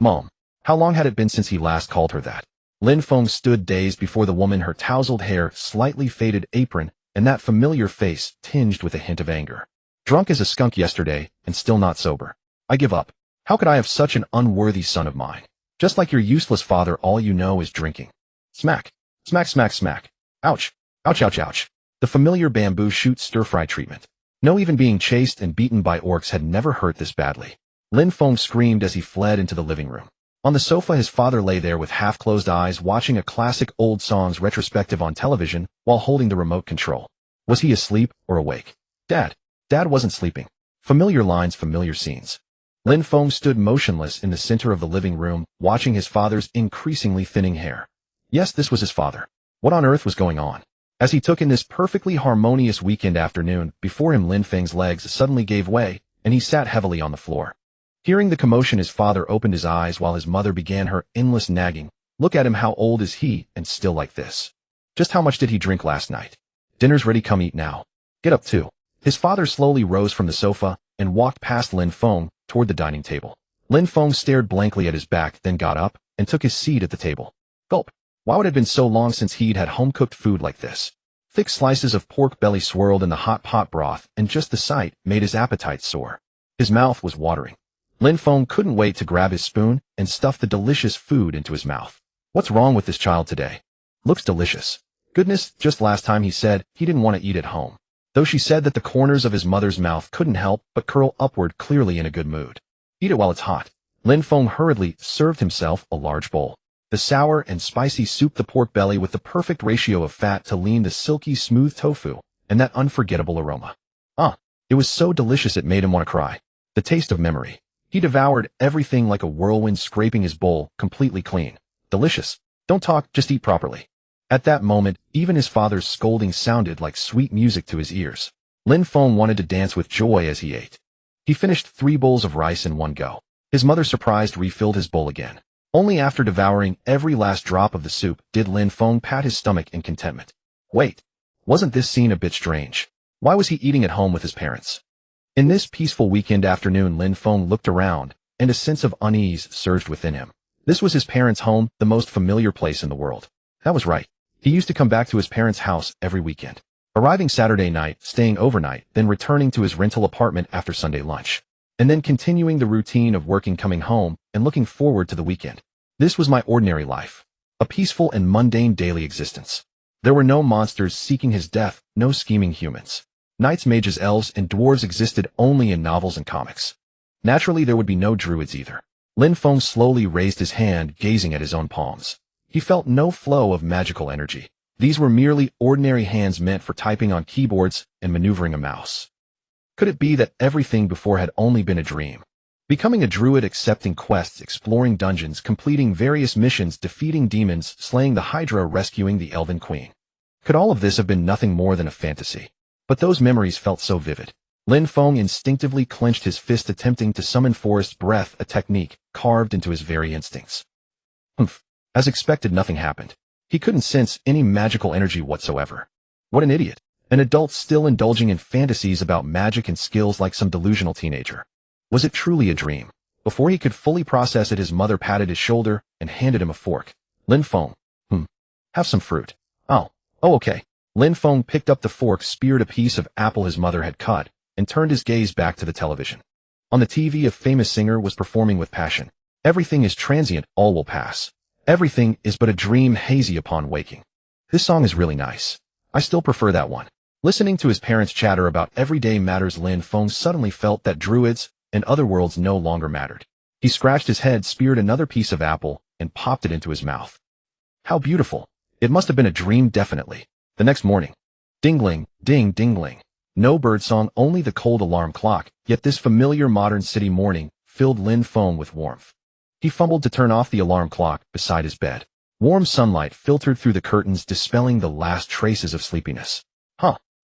Mom. How long had it been since he last called her that? Lin Feng stood dazed before the woman, her tousled hair, slightly faded apron, and that familiar face tinged with a hint of anger. Drunk as a skunk yesterday, and still not sober. I give up. How could I have such an unworthy son of mine? Just like your useless father, all you know is drinking. Smack. Smack, smack, smack. Ouch. Ouch, ouch, ouch. The familiar bamboo shoot stir-fry treatment. No, even being chased and beaten by orcs had never hurt this badly. Lin Feng screamed as he fled into the living room. On the sofa, his father lay there with half-closed eyes, watching a classic old songs retrospective on television while holding the remote control. Was he asleep or awake? Dad. Dad wasn't sleeping. Familiar lines, familiar scenes. Lin Feng stood motionless in the center of the living room, watching his father's increasingly thinning hair. Yes, this was his father. What on earth was going on? As he took in this perfectly harmonious weekend afternoon, before him Lin Feng's legs suddenly gave way, and he sat heavily on the floor. Hearing the commotion, his father opened his eyes while his mother began her endless nagging. Look at him, how old is he, and still like this? Just how much did he drink last night? Dinner's ready, come eat now. Get up too. His father slowly rose from the sofa and walked past Lin Feng toward the dining table. Lin Feng stared blankly at his back, then got up and took his seat at the table. Gulp. Wow, it had been so long since he'd had home-cooked food like this. Thick slices of pork belly swirled in the hot pot broth, and just the sight made his appetite soar. His mouth was watering. Lin Feng couldn't wait to grab his spoon and stuff the delicious food into his mouth. What's wrong with this child today? Looks delicious. Goodness, just last time he said he didn't want to eat at home. Though she said that the corners of his mother's mouth couldn't help but curl upward, clearly in a good mood. Eat it while it's hot. Lin Feng hurriedly served himself a large bowl. The sour and spicy soup, the pork belly with the perfect ratio of fat to lean, the silky smooth tofu, and that unforgettable aroma. It was so delicious it made him want to cry. The taste of memory. He devoured everything like a whirlwind, scraping his bowl completely clean. Delicious. Don't talk, just eat properly. At that moment, even his father's scolding sounded like sweet music to his ears. Lin Feng wanted to dance with joy as he ate. He finished 3 bowls of rice in one go. His mother, surprised, refilled his bowl again. Only after devouring every last drop of the soup did Lin Feng pat his stomach in contentment. Wait, wasn't this scene a bit strange? Why was he eating at home with his parents? In this peaceful weekend afternoon, Lin Feng looked around, and a sense of unease surged within him. This was his parents' home, the most familiar place in the world. That was right. He used to come back to his parents' house every weekend, arriving Saturday night, staying overnight, then returning to his rental apartment after Sunday lunch, and then continuing the routine of working, coming home, and looking forward to the weekend. This was my ordinary life, a peaceful and mundane daily existence. There were no monsters seeking his death, no scheming humans. Knights, mages, elves, and dwarves existed only in novels and comics. Naturally, there would be no druids either. Lin Feng slowly raised his hand, gazing at his own palms. He felt no flow of magical energy. These were merely ordinary hands meant for typing on keyboards and maneuvering a mouse. Could it be that everything before had only been a dream? Becoming a druid, accepting quests, exploring dungeons, completing various missions, defeating demons, slaying the Hydra, rescuing the Elven Queen. Could all of this have been nothing more than a fantasy? But those memories felt so vivid. Lin Feng instinctively clenched his fist, attempting to summon forest breath, a technique carved into his very instincts. Humph. As expected, nothing happened. He couldn't sense any magical energy whatsoever. What an idiot. An adult still indulging in fantasies about magic and skills like some delusional teenager. Was it truly a dream? Before he could fully process it, his mother patted his shoulder and handed him a fork. Lin Feng. Have some fruit. Oh, okay. Lin Feng picked up the fork, speared a piece of apple his mother had cut, and turned his gaze back to the television. On the TV, a famous singer was performing with passion. Everything is transient, all will pass. Everything is but a dream, hazy upon waking. This song is really nice. I still prefer that one. Listening to his parents chatter about everyday matters, Lin Feng suddenly felt that druids and other worlds no longer mattered. He scratched his head, speared another piece of apple, and popped it into his mouth. How beautiful. It must have been a dream, definitely. The next morning. Dingling, ding, dingling. No birdsong, only the cold alarm clock, yet this familiar modern city morning filled Lin Feng with warmth. He fumbled to turn off the alarm clock beside his bed. Warm sunlight filtered through the curtains, dispelling the last traces of sleepiness.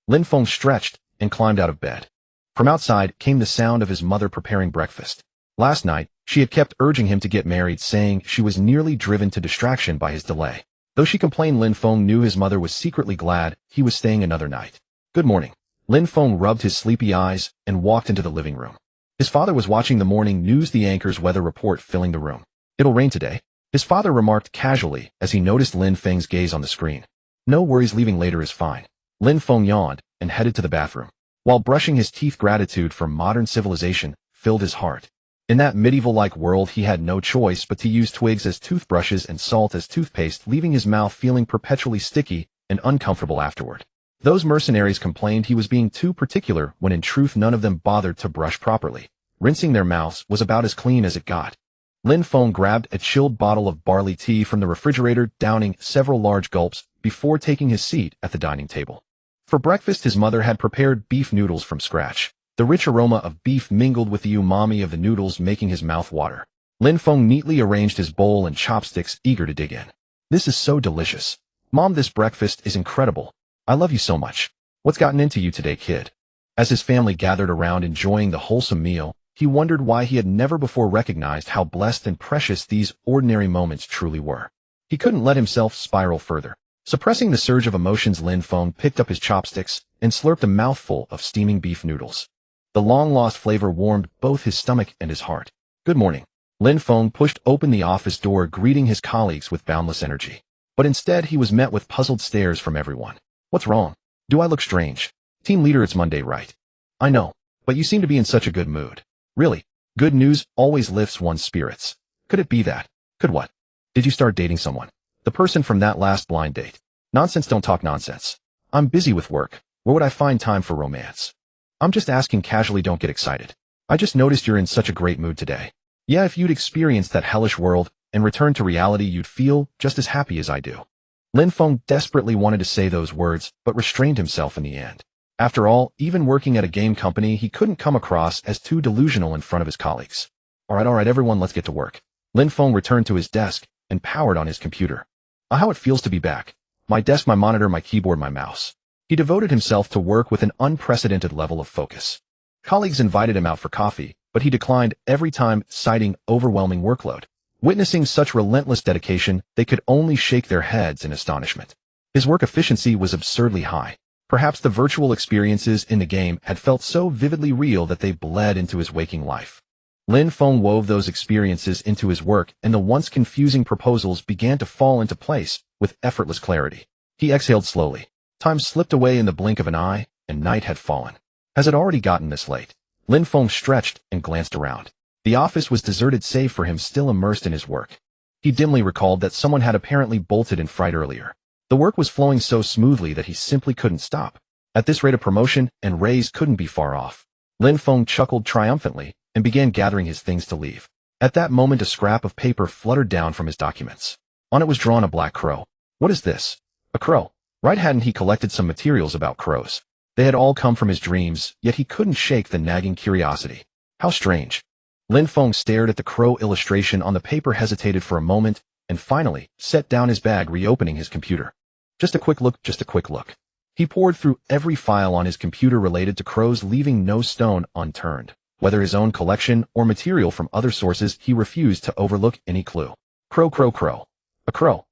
Lin Feng stretched and climbed out of bed. From outside came the sound of his mother preparing breakfast. Last night, she had kept urging him to get married, saying she was nearly driven to distraction by his delay. Though she complained, Lin Feng knew his mother was secretly glad he was staying another night. Good morning. Lin Feng rubbed his sleepy eyes and walked into the living room. His father was watching the morning news, the anchor's weather report filling the room. It'll rain today, his father remarked casually as he noticed Lin Feng's gaze on the screen. No worries, leaving later is fine. Lin Feng yawned and headed to the bathroom. While brushing his teeth, gratitude for modern civilization filled his heart. In that medieval-like world, he had no choice but to use twigs as toothbrushes and salt as toothpaste, leaving his mouth feeling perpetually sticky and uncomfortable afterward. Those mercenaries complained he was being too particular, when in truth none of them bothered to brush properly. Rinsing their mouths was about as clean as it got. Lin Feng grabbed a chilled bottle of barley tea from the refrigerator, downing several large gulps before taking his seat at the dining table. For breakfast, his mother had prepared beef noodles from scratch. The rich aroma of beef mingled with the umami of the noodles, making his mouth water. Lin Feng neatly arranged his bowl and chopsticks, eager to dig in. This is so delicious. Mom, this breakfast is incredible. I love you so much. What's gotten into you today, kid? As his family gathered around enjoying the wholesome meal, he wondered why he had never before recognized how blessed and precious these ordinary moments truly were. He couldn't let himself spiral further. Suppressing the surge of emotions, Lin Feng picked up his chopsticks and slurped a mouthful of steaming beef noodles. The long-lost flavor warmed both his stomach and his heart. Good morning. Lin Feng pushed open the office door, greeting his colleagues with boundless energy. But instead, he was met with puzzled stares from everyone. What's wrong? Do I look strange? Team leader, it's Monday, right? I know, but you seem to be in such a good mood. Really? Good news always lifts one's spirits. Could it be that? Could what? Did you start dating someone? The person from that last blind date? Nonsense, don't talk nonsense. I'm busy with work. Where would I find time for romance? I'm just asking casually, don't get excited. I just noticed you're in such a great mood today. Yeah, if you'd experienced that hellish world and returned to reality, you'd feel just as happy as I do. Lin Feng desperately wanted to say those words, but restrained himself in the end. After all, even working at a game company, he couldn't come across as too delusional in front of his colleagues. All right, everyone, let's get to work. Lin Feng returned to his desk and powered on his computer. How it feels to be back. My desk, my monitor, my keyboard, my mouse. He devoted himself to work with an unprecedented level of focus. Colleagues invited him out for coffee, but he declined every time, citing overwhelming workload. Witnessing such relentless dedication, they could only shake their heads in astonishment. His work efficiency was absurdly high. Perhaps the virtual experiences in the game had felt so vividly real that they bled into his waking life. Lin Feng wove those experiences into his work, and the once confusing proposals began to fall into place with effortless clarity. He exhaled slowly. Time slipped away in the blink of an eye, and night had fallen. Has it already gotten this late? Lin Feng stretched and glanced around. The office was deserted save for him, still immersed in his work. He dimly recalled that someone had apparently bolted in fright earlier. The work was flowing so smoothly that he simply couldn't stop. At this rate, a promotion and raise couldn't be far off. Lin Feng chuckled triumphantly and began gathering his things to leave. At that moment, a scrap of paper fluttered down from his documents. On it was drawn a black crow. What is this? A crow. Right, hadn't he collected some materials about crows? They had all come from his dreams, yet he couldn't shake the nagging curiosity. How strange. Lin Feng stared at the crow illustration on the paper, hesitated for a moment, and finally set down his bag, reopening his computer. Just a quick look. He poured through every file on his computer related to crows, leaving no stone unturned. Whether his own collection or material from other sources, he refused to overlook any clue. Crow, crow, crow. A crow.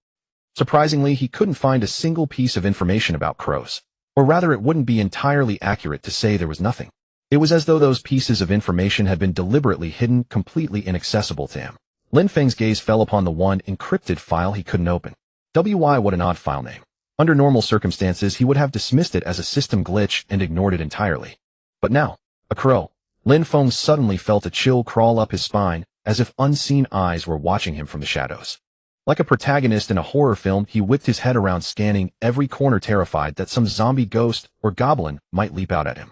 Surprisingly, he couldn't find a single piece of information about crows. Or rather, it wouldn't be entirely accurate to say there was nothing. It was as though those pieces of information had been deliberately hidden, completely inaccessible to him. Lin Feng's gaze fell upon the one encrypted file he couldn't open. Why, what an odd file name. Under normal circumstances, he would have dismissed it as a system glitch and ignored it entirely. But now, a crow. Lin Feng suddenly felt a chill crawl up his spine, as if unseen eyes were watching him from the shadows. Like a protagonist in a horror film, he whipped his head around, scanning every corner, terrified that some zombie, ghost, or goblin might leap out at him.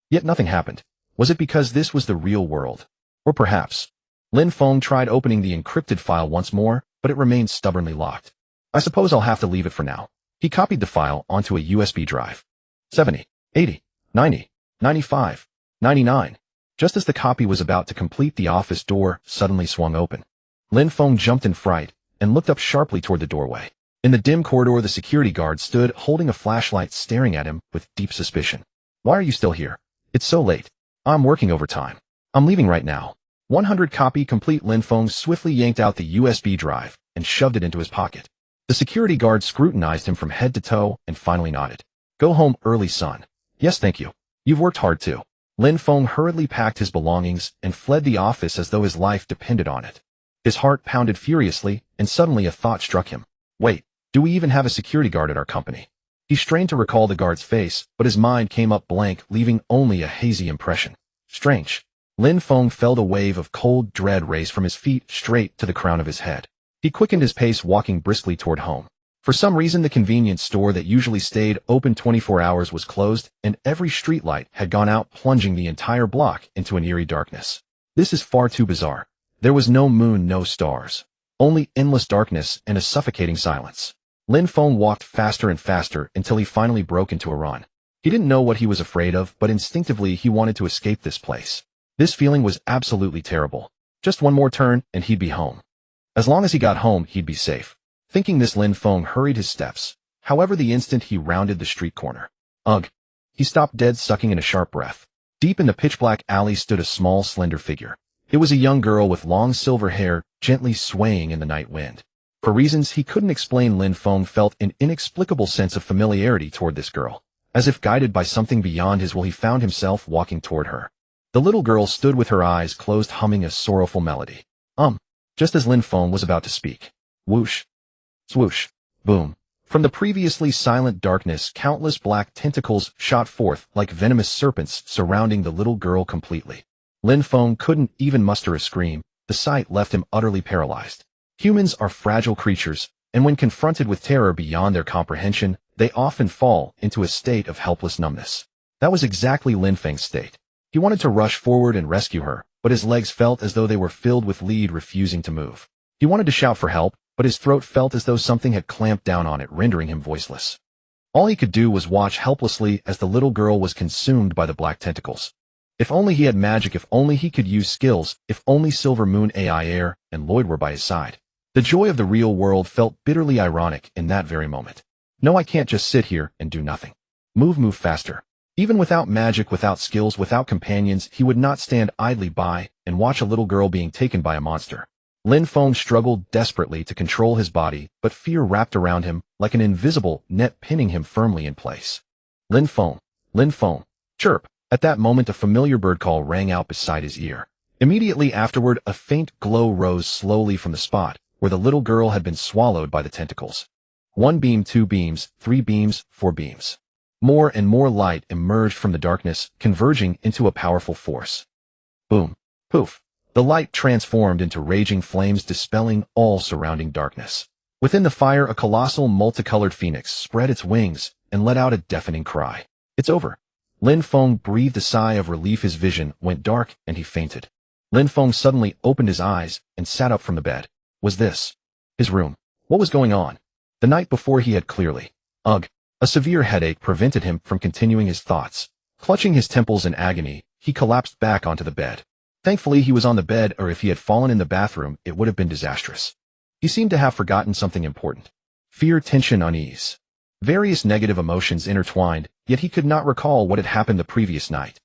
Yet nothing happened. Was it because this was the real world? Or perhaps... Lin Feng tried opening the encrypted file once more, but it remained stubbornly locked. I suppose I'll have to leave it for now. He copied the file onto a USB drive. 70, 80, 90, 95, 99. Just as the copy was about to complete, the office door suddenly swung open. Lin Feng jumped in fright and looked up sharply toward the doorway. In the dim corridor, the security guard stood holding a flashlight, staring at him with deep suspicion. Why are you still here? It's so late. I'm working overtime. I'm leaving right now. 100 copy complete. Lin Feng swiftly yanked out the USB drive and shoved it into his pocket. The security guard scrutinized him from head to toe and finally nodded. Go home early, son. Yes, thank you. You've worked hard too. Lin Feng hurriedly packed his belongings and fled the office as though his life depended on it. His heart pounded furiously, and suddenly a thought struck him. Wait, do we even have a security guard at our company? He strained to recall the guard's face, but his mind came up blank, leaving only a hazy impression. Strange. Lin Feng felt a wave of cold dread race from his feet straight to the crown of his head. He quickened his pace, walking briskly toward home. For some reason, the convenience store that usually stayed open 24 hours was closed, and every streetlight had gone out, plunging the entire block into an eerie darkness. This is far too bizarre. There was no moon, no stars. Only endless darkness and a suffocating silence. Lin Feng walked faster and faster until he finally broke into a run. He didn't know what he was afraid of, but instinctively he wanted to escape this place. This feeling was absolutely terrible. Just one more turn, and he'd be home. As long as he got home, he'd be safe. Thinking this, Lin Feng hurried his steps. However, the instant he rounded the street corner, ugh! He stopped dead, sucking in a sharp breath. Deep in the pitch-black alley stood a small, slender figure. It was a young girl with long silver hair, gently swaying in the night wind. For reasons he couldn't explain, Lin Feng felt an inexplicable sense of familiarity toward this girl. As if guided by something beyond his will, he found himself walking toward her. The little girl stood with her eyes closed, humming a sorrowful melody. Just as Lin Feng was about to speak. Whoosh. Swoosh. Boom. From the previously silent darkness, countless black tentacles shot forth like venomous serpents, surrounding the little girl completely. Lin Feng couldn't even muster a scream. The sight left him utterly paralyzed. Humans are fragile creatures, and when confronted with terror beyond their comprehension, they often fall into a state of helpless numbness. That was exactly Lin Feng's state. He wanted to rush forward and rescue her, but his legs felt as though they were filled with lead, refusing to move. He wanted to shout for help, but his throat felt as though something had clamped down on it, rendering him voiceless. All he could do was watch helplessly as the little girl was consumed by the black tentacles. If only he had magic, if only he could use skills, if only Silver Moon AI Air and Lloyd were by his side. The joy of the real world felt bitterly ironic in that very moment. No, I can't just sit here and do nothing. Move faster. Even without magic, without skills, without companions, he would not stand idly by and watch a little girl being taken by a monster. Lin Feng struggled desperately to control his body, but fear wrapped around him like an invisible net, pinning him firmly in place. Lin Feng, chirp. At that moment, a familiar bird call rang out beside his ear. Immediately afterward, a faint glow rose slowly from the spot where the little girl had been swallowed by the tentacles. 1 beam, 2 beams, 3 beams, 4 beams. More and more light emerged from the darkness, converging into a powerful force. Boom. Poof. The light transformed into raging flames, dispelling all surrounding darkness. Within the fire, a colossal multicolored phoenix spread its wings and let out a deafening cry. It's over. Lin Feng breathed a sigh of relief. His vision went dark and he fainted. Lin Feng suddenly opened his eyes and sat up from the bed. Was this his room? What was going on? The night before he had clearly. A severe headache prevented him from continuing his thoughts. Clutching his temples in agony, he collapsed back onto the bed. Thankfully, he was on the bed, or if he had fallen in the bathroom, it would have been disastrous. He seemed to have forgotten something important. Fear, tension, unease. Various negative emotions intertwined, yet he could not recall what had happened the previous night.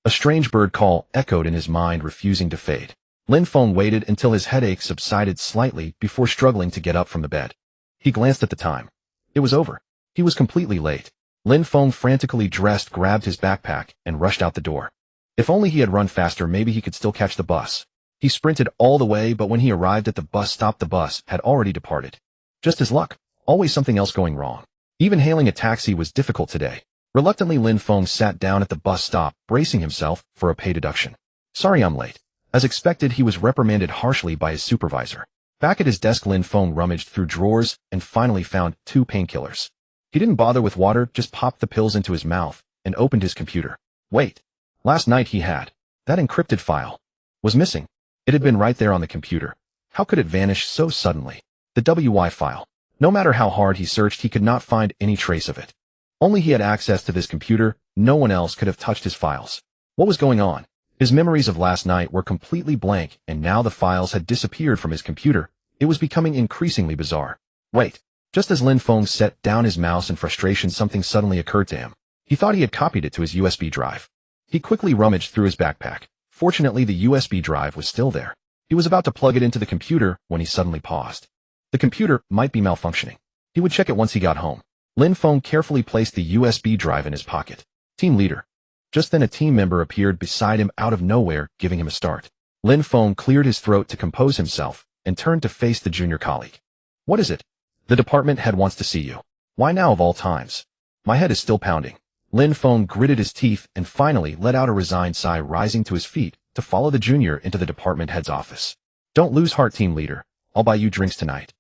A strange bird call echoed in his mind, refusing to fade. Lin Feng waited until his headache subsided slightly before struggling to get up from the bed. He glanced at the time. It was over. He was completely late. Lin Feng frantically dressed, grabbed his backpack, and rushed out the door. If only he had run faster, maybe he could still catch the bus. He sprinted all the way, but when he arrived at the bus stop, the bus had already departed. Just his luck. Always something else going wrong. Even hailing a taxi was difficult today. Reluctantly, Lin Feng sat down at the bus stop, bracing himself for a pay deduction. Sorry I'm late. As expected, he was reprimanded harshly by his supervisor. Back at his desk, Lin Feng rummaged through drawers and finally found 2 painkillers. He didn't bother with water, just popped the pills into his mouth and opened his computer. Wait. Last night he had. That encrypted file was missing. It had been right there on the computer. How could it vanish so suddenly? The WY file. No matter how hard he searched, he could not find any trace of it. Only he had access to this computer. No one else could have touched his files. What was going on? His memories of last night were completely blank, and now the files had disappeared from his computer. It was becoming increasingly bizarre. Wait. Just as Lin Feng set down his mouse in frustration, something suddenly occurred to him. He thought he had copied it to his USB drive. He quickly rummaged through his backpack. Fortunately, the USB drive was still there. He was about to plug it into the computer when he suddenly paused. The computer might be malfunctioning. He would check it once he got home. Lin Feng carefully placed the USB drive in his pocket. Team leader. Just then a team member appeared beside him out of nowhere, giving him a start. Lin Feng cleared his throat to compose himself and turned to face the junior colleague. What is it? The department head wants to see you. Why now of all times? My head is still pounding. Lin Feng gritted his teeth and finally let out a resigned sigh, rising to his feet to follow the junior into the department head's office. Don't lose heart, team leader. I'll buy you drinks tonight.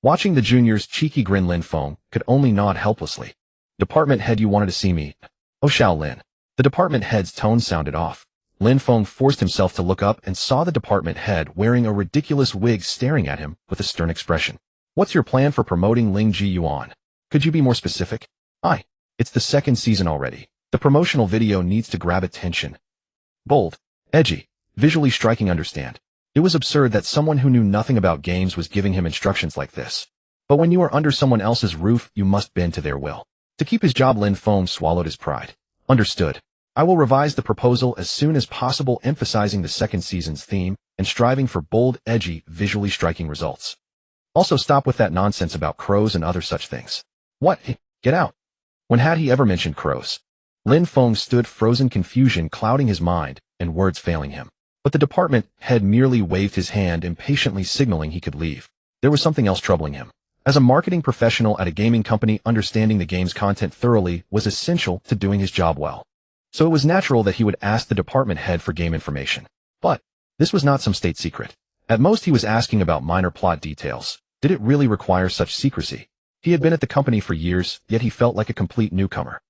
Watching the junior's cheeky grin, Lin Feng could only nod helplessly. Department head, you wanted to see me? Oh, Shaolin. The department head's tone sounded off. Lin Feng forced himself to look up and saw the department head wearing a ridiculous wig staring at him with a stern expression. What's your plan for promoting Ling Ji Yuan? Could you be more specific? It's the 2nd season already. The promotional video needs to grab attention. Bold, edgy, visually striking, understand. It was absurd that someone who knew nothing about games was giving him instructions like this. But when you are under someone else's roof, you must bend to their will. To keep his job, Lin Feng swallowed his pride. Understood. I will revise the proposal as soon as possible, emphasizing the 2nd season's theme and striving for bold, edgy, visually striking results. Also, stop with that nonsense about crows and other such things. What? Get out. When had he ever mentioned crows? Lin Feng stood frozen, confusion clouding his mind and words failing him. But the department head merely waved his hand, impatiently signaling he could leave. There was something else troubling him. As a marketing professional at a gaming company, understanding the game's content thoroughly was essential to doing his job well. So it was natural that he would ask the department head for game information. But this was not some state secret. At most, he was asking about minor plot details. Did it really require such secrecy? He had been at the company for years, yet he felt like a complete newcomer.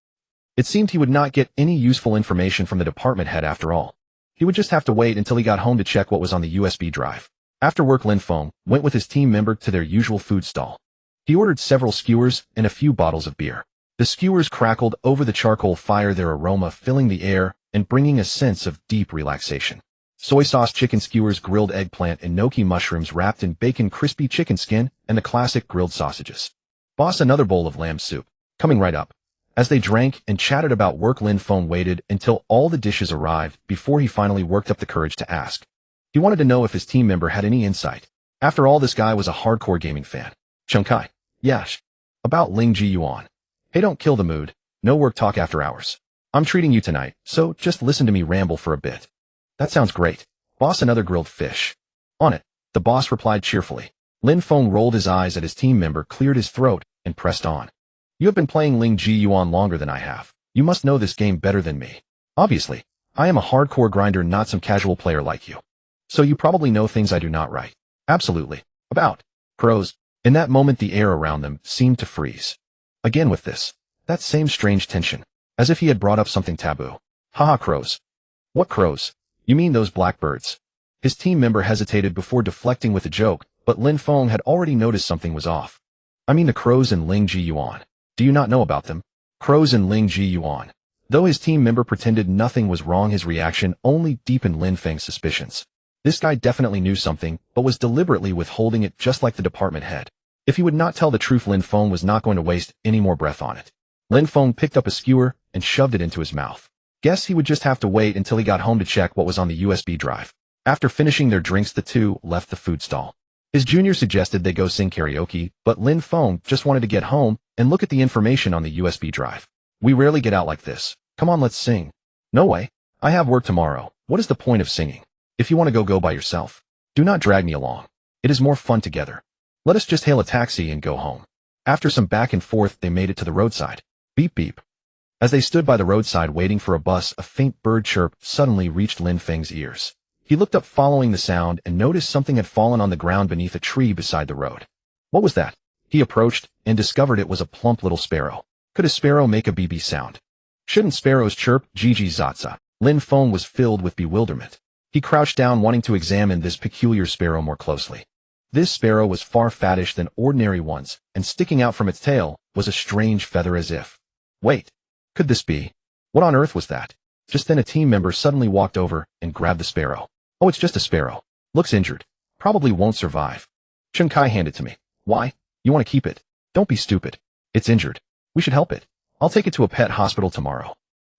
It seemed he would not get any useful information from the department head after all. He would just have to wait until he got home to check what was on the USB drive. After work, Lin Feng went with his team member to their usual food stall. He ordered several skewers and a few bottles of beer. The skewers crackled over the charcoal fire, their aroma filling the air and bringing a sense of deep relaxation. Soy sauce chicken skewers, grilled eggplant and gnocchi mushrooms wrapped in bacon, crispy chicken skin, and the classic grilled sausages. Boss, another bowl of lamb soup. Coming right up. As they drank and chatted about work, Lin Feng waited until all the dishes arrived before he finally worked up the courage to ask. He wanted to know if his team member had any insight. After all, this guy was a hardcore gaming fan. Chunkai. Yash. About Ling Ji Yuan. Hey, don't kill the mood. No work talk after hours. I'm treating you tonight, so just listen to me ramble for a bit. That sounds great. Boss, another grilled fish. On it, the boss replied cheerfully. Lin Feng rolled his eyes at his team member, cleared his throat, and pressed on. You have been playing Ling Ji Yuan longer than I have. You must know this game better than me. Obviously, I am a hardcore grinder, not some casual player like you. So you probably know things I do not, right? Absolutely. About crows. In that moment, the air around them seemed to freeze. Again with this. That same strange tension. As if he had brought up something taboo. Haha, crows. What crows? You mean those blackbirds? His team member hesitated before deflecting with a joke, but Lin Feng had already noticed something was off. I mean the crows in Ling Ji Yuan. Do you not know about them? Crows in Ling Ji Yuan. Though his team member pretended nothing was wrong, his reaction only deepened Lin Feng's suspicions. This guy definitely knew something, but was deliberately withholding it, just like the department head. If he would not tell the truth, Lin Feng was not going to waste any more breath on it. Lin Feng picked up a skewer and shoved it into his mouth. Guess he would just have to wait until he got home to check what was on the USB drive. After finishing their drinks, the two left the food stall. His junior suggested they go sing karaoke, but Lin Feng just wanted to get home and look at the information on the USB drive. We rarely get out like this. Come on, let's sing. No way. I have work tomorrow. What is the point of singing? If you want to go by yourself. Do not drag me along. It is more fun together. Let us just hail a taxi and go home. After some back and forth, they made it to the roadside. Beep beep. As they stood by the roadside waiting for a bus, a faint bird chirp suddenly reached Lin Feng's ears. He looked up following the sound and noticed something had fallen on the ground beneath a tree beside the road. What was that? He approached and discovered it was a plump little sparrow. Could a sparrow make a BB sound? Shouldn't sparrows chirp? Gigi Zatsa. Lin Feng was filled with bewilderment. He crouched down wanting to examine this peculiar sparrow more closely. This sparrow was far fattish than ordinary ones, and sticking out from its tail was a strange feather as if. Wait. Could this be? What on earth was that? Just then a team member suddenly walked over and grabbed the sparrow. Oh, it's just a sparrow. Looks injured. Probably won't survive. Chen Kai handed to me. Why? You want to keep it? Don't be stupid. It's injured. We should help it. I'll take it to a pet hospital tomorrow.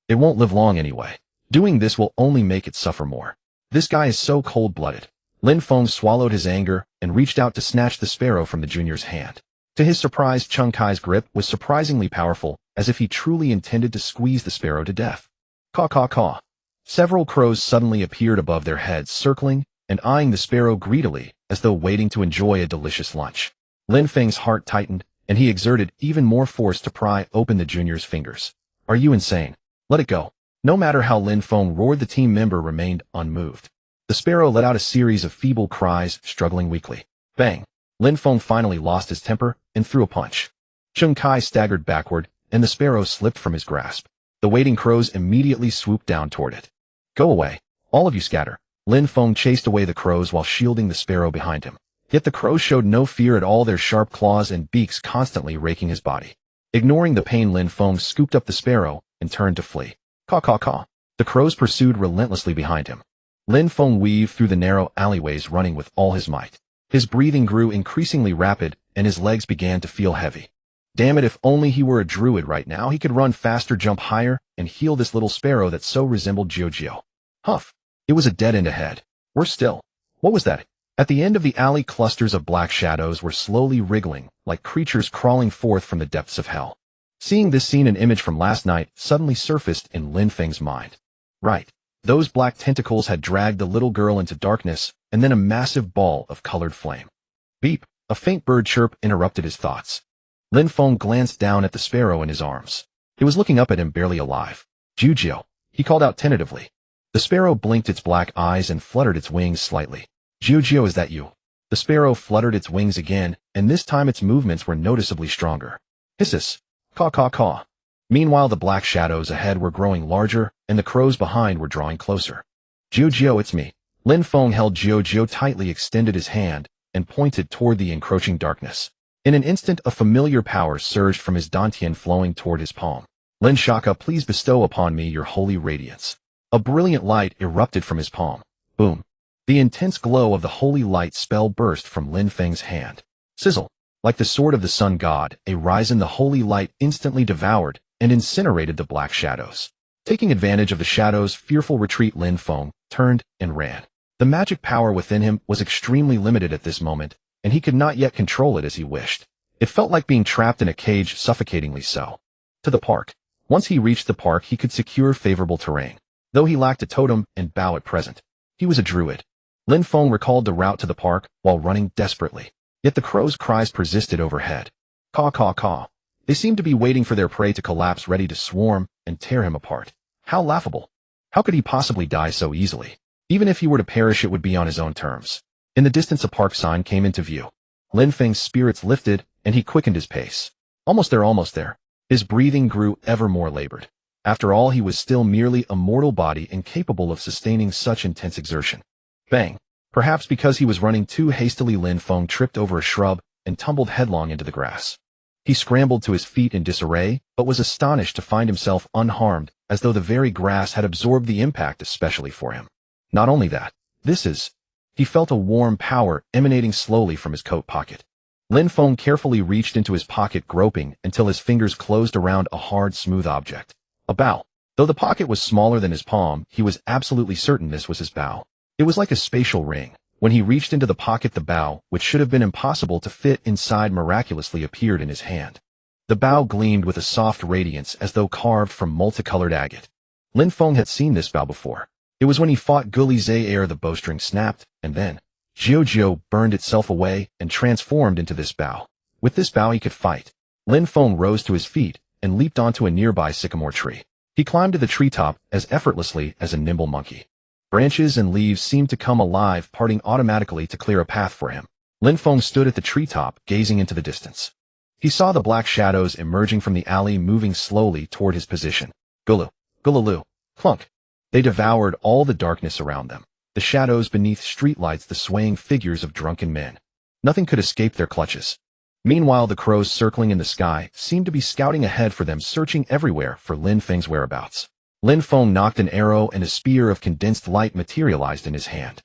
It won't live long anyway. Doing this will only make it suffer more. This guy is so cold-blooded. Lin Feng swallowed his anger and reached out to snatch the sparrow from the junior's hand. To his surprise, Chen Kai's grip was surprisingly powerful, as if he truly intended to squeeze the sparrow to death. Caw caw caw. Several crows suddenly appeared above their heads, circling and eyeing the sparrow greedily, as though waiting to enjoy a delicious lunch. Lin Feng's heart tightened, and he exerted even more force to pry open the junior's fingers. Are you insane? Let it go. No matter how Lin Feng roared, the team member remained unmoved. The sparrow let out a series of feeble cries, struggling weakly. Bang! Lin Feng finally lost his temper and threw a punch. Chen Kai staggered backward, and the sparrow slipped from his grasp. The waiting crows immediately swooped down toward it. Go away. All of you scatter. Lin Feng chased away the crows while shielding the sparrow behind him. Yet the crows showed no fear at all, their sharp claws and beaks constantly raking his body. Ignoring the pain, Lin Feng scooped up the sparrow and turned to flee. Caw caw caw. The crows pursued relentlessly behind him. Lin Feng weaved through the narrow alleyways, running with all his might. His breathing grew increasingly rapid, and his legs began to feel heavy. Damn it, if only he were a druid right now, he could run faster, jump higher, and heal this little sparrow that so resembled Jiu. Huff. It was a dead end ahead. Worse still. What was that? At the end of the alley, clusters of black shadows were slowly wriggling, like creatures crawling forth from the depths of hell. Seeing this scene, an image from last night suddenly surfaced in Lin Feng's mind. Right. Those black tentacles had dragged the little girl into darkness, and then a massive ball of colored flame. Beep. A faint bird chirp interrupted his thoughts. Lin Feng glanced down at the sparrow in his arms. It was looking up at him, barely alive. Jiu, he called out tentatively. The sparrow blinked its black eyes and fluttered its wings slightly. Jiu, is that you? The sparrow fluttered its wings again, and this time its movements were noticeably stronger. Hisses. Caw caw caw. Meanwhile, the black shadows ahead were growing larger, and the crows behind were drawing closer. Jiu, it's me. Lin Feng held Jiu tightly, extended his hand, and pointed toward the encroaching darkness. In an instant, a familiar power surged from his dantian, flowing toward his palm. Lin Shaka, please bestow upon me your holy radiance. A brilliant light erupted from his palm. Boom. The intense glow of the holy light spell burst from Lin Feng's hand. Sizzle. Like the sword of the sun god, a risen, the holy light instantly devoured and incinerated the black shadows. Taking advantage of the shadows' fearful retreat, Lin Feng turned and ran. The magic power within him was extremely limited at this moment, and he could not yet control it as he wished. It felt like being trapped in a cage, suffocatingly so. To the park. Once he reached the park, he could secure favorable terrain. Though he lacked a totem and bow at present, he was a druid. Lin Feng recalled the route to the park while running desperately. Yet the crows' cries persisted overhead. Caw caw caw. They seemed to be waiting for their prey to collapse, ready to swarm and tear him apart. How laughable. How could he possibly die so easily? Even if he were to perish, it would be on his own terms. In the distance, a park sign came into view. Lin Feng's spirits lifted, and he quickened his pace. Almost there, almost there. His breathing grew ever more labored. After all, he was still merely a mortal body, incapable of sustaining such intense exertion. Bang. Perhaps because he was running too hastily, Lin Feng tripped over a shrub and tumbled headlong into the grass. He scrambled to his feet in disarray, but was astonished to find himself unharmed, as though the very grass had absorbed the impact especially for him. Not only that, he felt a warm power emanating slowly from his coat pocket. Lin Feng carefully reached into his pocket, groping until his fingers closed around a hard, smooth object. A bow. Though the pocket was smaller than his palm, he was absolutely certain this was his bow. It was like a spatial ring. When he reached into the pocket, the bow, which should have been impossible to fit inside, miraculously appeared in his hand. The bow gleamed with a soft radiance as though carved from multicolored agate. Lin Feng had seen this bow before. It was when he fought Guli Zaire. The bowstring snapped, and then Jiao burned itself away and transformed into this bow. With this bow he could fight. Lin Feng rose to his feet and leaped onto a nearby sycamore tree. He climbed to the treetop as effortlessly as a nimble monkey. Branches and leaves seemed to come alive, parting automatically to clear a path for him. Lin Feng stood at the treetop, gazing into the distance. He saw the black shadows emerging from the alley, moving slowly toward his position. Gulu, gulalu, clunk. They devoured all the darkness around them. The shadows beneath streetlights, the swaying figures of drunken men. Nothing could escape their clutches. Meanwhile, the crows circling in the sky seemed to be scouting ahead for them, searching everywhere for Lin Feng's whereabouts. Lin Feng knocked an arrow, and a spear of condensed light materialized in his hand.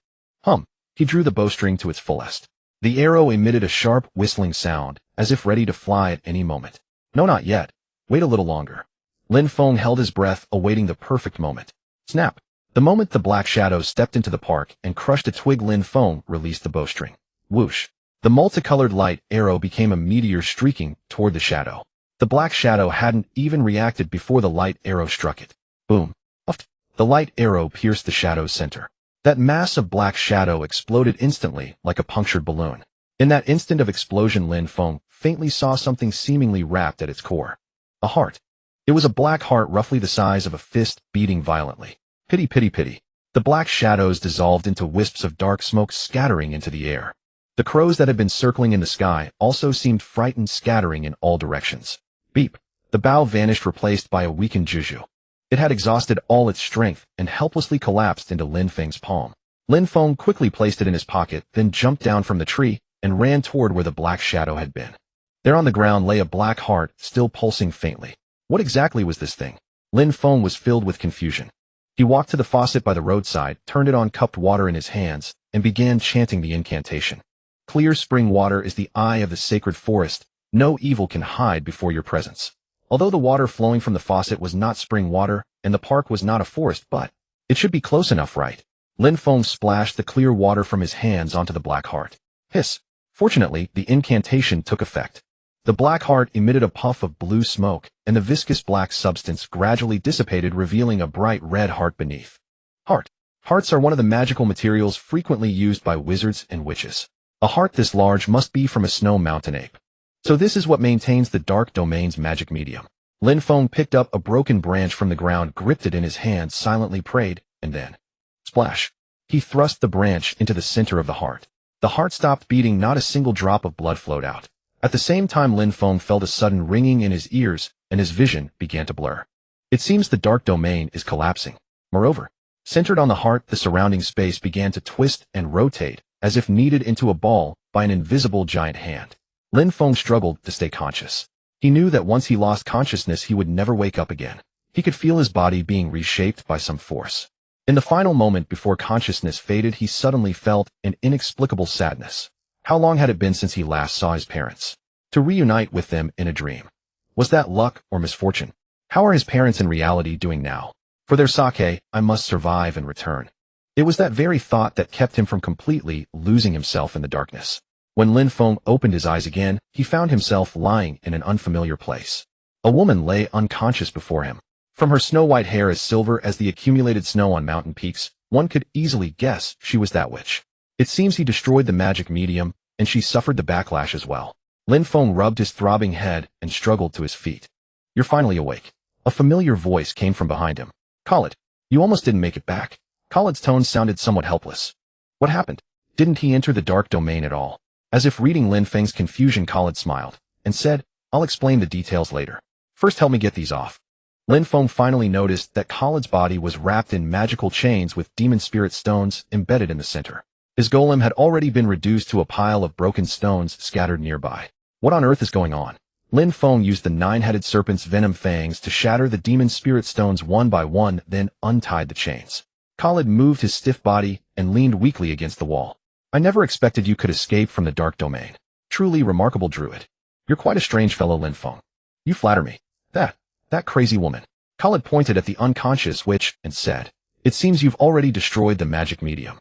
He drew the bowstring to its fullest. The arrow emitted a sharp, whistling sound, as if ready to fly at any moment. No, not yet. Wait a little longer. Lin Feng held his breath, awaiting the perfect moment. Snap! The moment the black shadow stepped into the park and crushed a twig, Lin Feng released the bowstring. Whoosh! The multicolored light arrow became a meteor streaking toward the shadow. The black shadow hadn't even reacted before the light arrow struck it. Boom! Uft! The light arrow pierced the shadow's center. That mass of black shadow exploded instantly like a punctured balloon. In that instant of explosion, Lin Feng faintly saw something seemingly wrapped at its core. A heart. It was a black heart roughly the size of a fist, beating violently. Pity, pity, pity. The black shadows dissolved into wisps of dark smoke, scattering into the air. The crows that had been circling in the sky also seemed frightened, scattering in all directions. Beep. The bow vanished, replaced by a weakened juju. It had exhausted all its strength and helplessly collapsed into Lin Feng's palm. Lin Feng quickly placed it in his pocket, then jumped down from the tree and ran toward where the black shadow had been. There on the ground lay a black heart, still pulsing faintly. What exactly was this thing? Lin Feng was filled with confusion. He walked to the faucet by the roadside, turned it on, cupped water in his hands, and began chanting the incantation. Clear spring water is the eye of the sacred forest. No evil can hide before your presence. Although the water flowing from the faucet was not spring water, and the park was not a forest, but it should be close enough, right? Lin Feng splashed the clear water from his hands onto the black heart. Hiss! Fortunately, the incantation took effect. The black heart emitted a puff of blue smoke, and the viscous black substance gradually dissipated, revealing a bright red heart beneath. Hearts are one of the magical materials frequently used by wizards and witches. A heart this large must be from a snow mountain ape. So this is what maintains the dark domain's magic medium. Lin Feng picked up a broken branch from the ground, gripped it in his hand, silently prayed, and then, splash! He thrust the branch into the center of the heart. The heart stopped beating, not a single drop of blood flowed out. At the same time, Lin Feng felt a sudden ringing in his ears, and his vision began to blur. It seems the dark domain is collapsing. Moreover, centered on the heart, the surrounding space began to twist and rotate, as if kneaded into a ball by an invisible giant hand. Lin Feng struggled to stay conscious. He knew that once he lost consciousness, he would never wake up again. He could feel his body being reshaped by some force. In the final moment before consciousness faded, he suddenly felt an inexplicable sadness. How long had it been since he last saw his parents? To reunite with them in a dream. Was that luck or misfortune? How are his parents in reality doing now? For their sake, I must survive and return. It was that very thought that kept him from completely losing himself in the darkness. When Lin Feng opened his eyes again, he found himself lying in an unfamiliar place. A woman lay unconscious before him. From her snow-white hair as silver as the accumulated snow on mountain peaks, one could easily guess she was that witch. It seems he destroyed the magic medium, and she suffered the backlash as well. Lin Feng rubbed his throbbing head and struggled to his feet. You're finally awake. A familiar voice came from behind him. Khalid, you almost didn't make it back. Khalid's tone sounded somewhat helpless. What happened? Didn't he enter the dark domain at all? As if reading Lin Feng's confusion, Khalid smiled and said, I'll explain the details later. First help me get these off. Lin Feng finally noticed that Khalid's body was wrapped in magical chains with demon spirit stones embedded in the center. His golem had already been reduced to a pile of broken stones scattered nearby. What on earth is going on? Lin Feng used the 9-headed serpent's venom fangs to shatter the demon spirit stones one by one, then untied the chains. Khalid moved his stiff body and leaned weakly against the wall. I never expected you could escape from the dark domain. Truly remarkable, Druid. You're quite a strange fellow, Lin Feng. You flatter me. That crazy woman. Khalid pointed at the unconscious witch and said, It seems you've already destroyed the magic medium.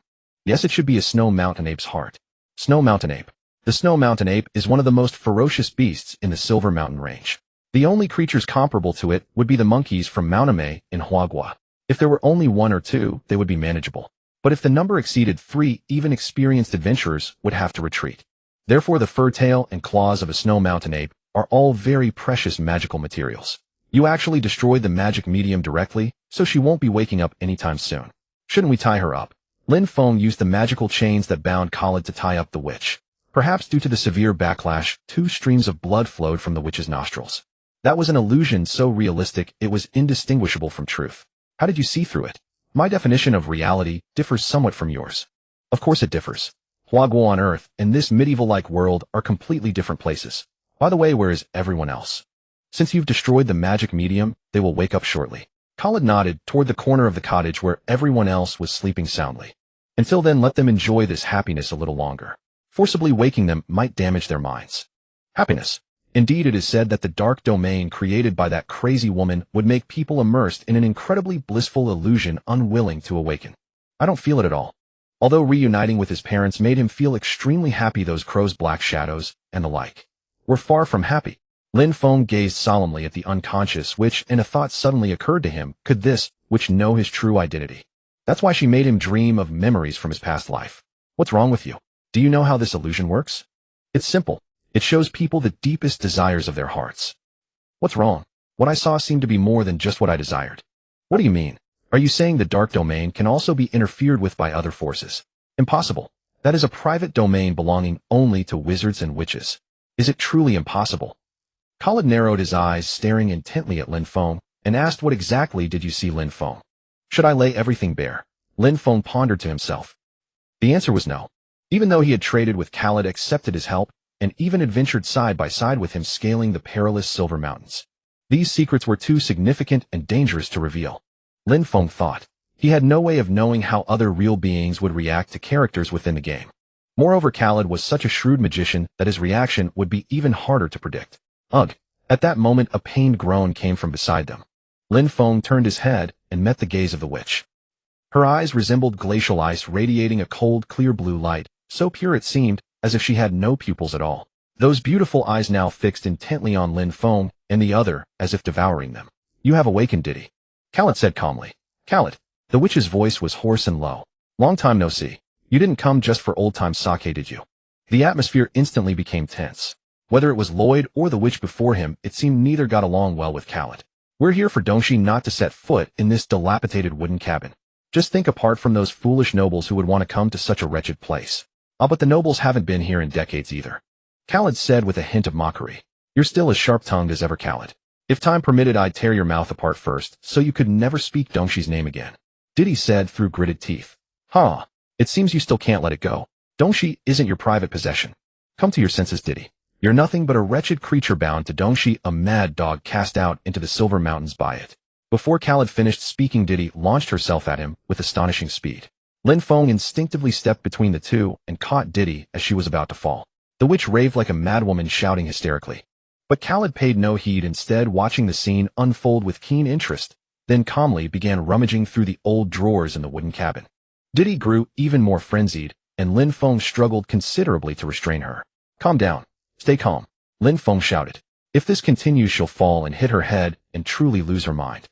Yes, it should be a snow mountain ape's heart. Snow mountain ape. The snow mountain ape is one of the most ferocious beasts in the Silver Mountain Range. The only creatures comparable to it would be the monkeys from Mount Ame in Huagua. If there were only one or two, they would be manageable. But if the number exceeded 3, even experienced adventurers would have to retreat. Therefore, the fur tail and claws of a snow mountain ape are all very precious magical materials. You actually destroyed the magic medium directly, so she won't be waking up anytime soon. Shouldn't we tie her up? Lin Feng used the magical chains that bound Khalid to tie up the witch. Perhaps due to the severe backlash, 2 streams of blood flowed from the witch's nostrils. That was an illusion so realistic it was indistinguishable from truth. How did you see through it? My definition of reality differs somewhat from yours. Of course it differs. Huagua on Earth and this medieval-like world are completely different places. By the way, where is everyone else? Since you've destroyed the magic medium, they will wake up shortly. Khalid nodded toward the corner of the cottage where everyone else was sleeping soundly. Until then, let them enjoy this happiness a little longer. Forcibly waking them might damage their minds. Happiness. Indeed, it is said that the dark domain created by that crazy woman would make people immersed in an incredibly blissful illusion unwilling to awaken. I don't feel it at all. Although reuniting with his parents made him feel extremely happy, those crows' black shadows, and the like, were far from happy. Lin Feng gazed solemnly at the unconscious witch, and a thought suddenly occurred to him. Could this witch know his true identity? That's why she made him dream of memories from his past life. What's wrong with you? Do you know how this illusion works? It's simple. It shows people the deepest desires of their hearts. What's wrong? What I saw seemed to be more than just what I desired. What do you mean? Are you saying the dark domain can also be interfered with by other forces? Impossible. That is a private domain belonging only to wizards and witches. Is it truly impossible? Khalid narrowed his eyes, staring intently at Lin Feng, and asked, what exactly did you see, Lin Feng? Should I lay everything bare? Lin Feng pondered to himself. The answer was no. Even though he had traded with Khalid, accepted his help, and even adventured side by side with him scaling the perilous Silver Mountains, these secrets were too significant and dangerous to reveal. Lin Feng thought. He had no way of knowing how other real beings would react to characters within the game. Moreover, Khalid was such a shrewd magician that his reaction would be even harder to predict. Ugh! At that moment, a pained groan came from beside them. Lin Feng turned his head and met the gaze of the witch. Her eyes resembled glacial ice radiating a cold, clear blue light, so pure it seemed as if she had no pupils at all. Those beautiful eyes now fixed intently on Lin Feng, and the other, as if devouring them. You have awakened, did he? Khalid said calmly. Khalid. The witch's voice was hoarse and low. Long time no see. You didn't come just for old-time sake, did you? The atmosphere instantly became tense. Whether it was Lloyd or the witch before him, it seemed neither got along well with Khalid. We're here for Dongshi not to set foot in this dilapidated wooden cabin. Just think, apart from those foolish nobles who would want to come to such a wretched place. But the nobles haven't been here in decades either. Khalid said with a hint of mockery. You're still as sharp-tongued as ever, Khalid. If time permitted, I'd tear your mouth apart first, so you could never speak Dongshi's name again. Diddy said through gritted teeth. Huh. It seems you still can't let it go. Dongshi isn't your private possession. Come to your senses, Diddy. You're nothing but a wretched creature bound to Dongshi, a mad dog cast out into the Silver Mountains by it. Before Khalid finished speaking, Diddy launched herself at him with astonishing speed. Lin Feng instinctively stepped between the two and caught Diddy as she was about to fall. The witch raved like a madwoman, shouting hysterically. But Khalid paid no heed, instead watching the scene unfold with keen interest, then calmly began rummaging through the old drawers in the wooden cabin. Diddy grew even more frenzied, and Lin Feng struggled considerably to restrain her. Calm down. Stay calm, Lin Feng shouted. If this continues, she'll fall and hit her head and truly lose her mind.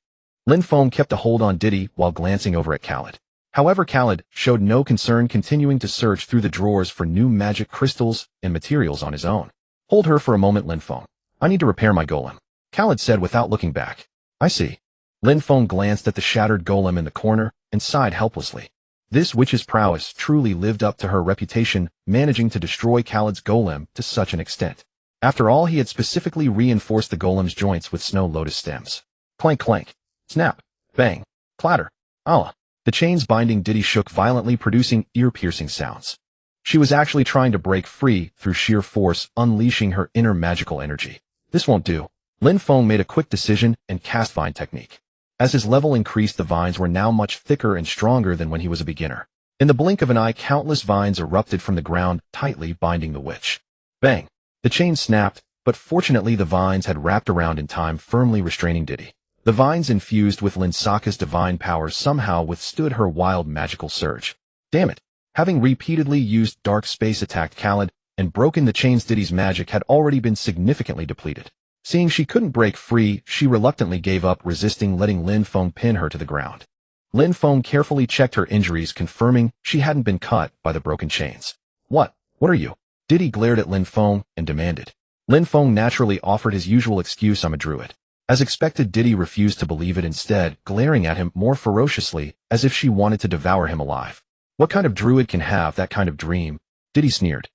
Lin Feng kept a hold on Diddy while glancing over at Khalid. However, Khalid showed no concern, continuing to search through the drawers for new magic crystals and materials on his own. Hold her for a moment, Lin Feng. I need to repair my golem, Khalid said without looking back. I see. Lin Feng glanced at the shattered golem in the corner and sighed helplessly. This witch's prowess truly lived up to her reputation, managing to destroy Khalid's golem to such an extent. After all, he had specifically reinforced the golem's joints with snow lotus stems. Clank clank. Snap. Bang. Clatter. Allah. The chains binding Diddy shook violently, producing ear-piercing sounds. She was actually trying to break free through sheer force, unleashing her inner magical energy. This won't do. Lin Feng made a quick decision and cast vine technique. As his level increased, the vines were now much thicker and stronger than when he was a beginner. In the blink of an eye, countless vines erupted from the ground, tightly binding the witch. Bang! The chain snapped, but fortunately the vines had wrapped around in time, firmly restraining Diddy. The vines, infused with Lin Saka's divine power, somehow withstood her wild magical surge. Damn it! Having repeatedly used dark space attacked Khaled and broken the chains, Diddy's magic had already been significantly depleted. Seeing she couldn't break free, she reluctantly gave up, resisting letting Lin Feng pin her to the ground. Lin Feng carefully checked her injuries, confirming she hadn't been cut by the broken chains. What are you? Diddy glared at Lin Feng and demanded. Lin Feng naturally offered his usual excuse, I'm a druid. As expected, Diddy refused to believe it, instead glaring at him more ferociously, as if she wanted to devour him alive. What kind of druid can have that kind of dream? Diddy sneered.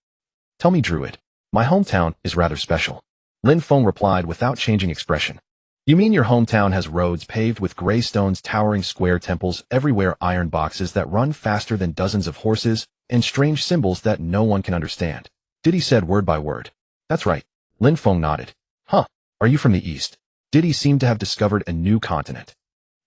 Tell me, druid. My hometown is rather special. Lin Feng replied without changing expression. You mean your hometown has roads paved with gray stones, towering square temples everywhere, iron boxes that run faster than dozens of horses, and strange symbols that no one can understand? Diddy said word by word. That's right. Lin Feng nodded. Huh. Are you from the East? Diddy seemed to have discovered a new continent.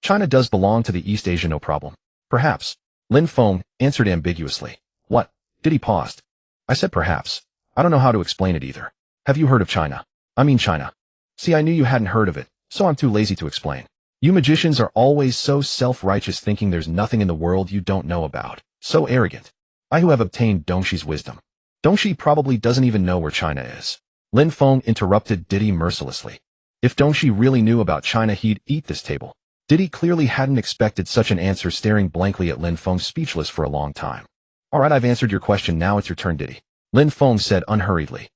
China does belong to the East, Asia, no problem. Perhaps. Lin Feng answered ambiguously. What? Diddy paused. I said perhaps. I don't know how to explain it either. Have you heard of China? I mean China. See, I knew you hadn't heard of it, so I'm too lazy to explain. You magicians are always so self-righteous, thinking there's nothing in the world you don't know about. So arrogant. I who have obtained Dongshi's wisdom. Dongshi probably doesn't even know where China is. Lin Feng interrupted Diddy mercilessly. If Dongshi really knew about China, he'd eat this table. Diddy clearly hadn't expected such an answer, staring blankly at Lin Feng, speechless for a long time. Alright, I've answered your question, now it's your turn, Diddy. Lin Feng said unhurriedly.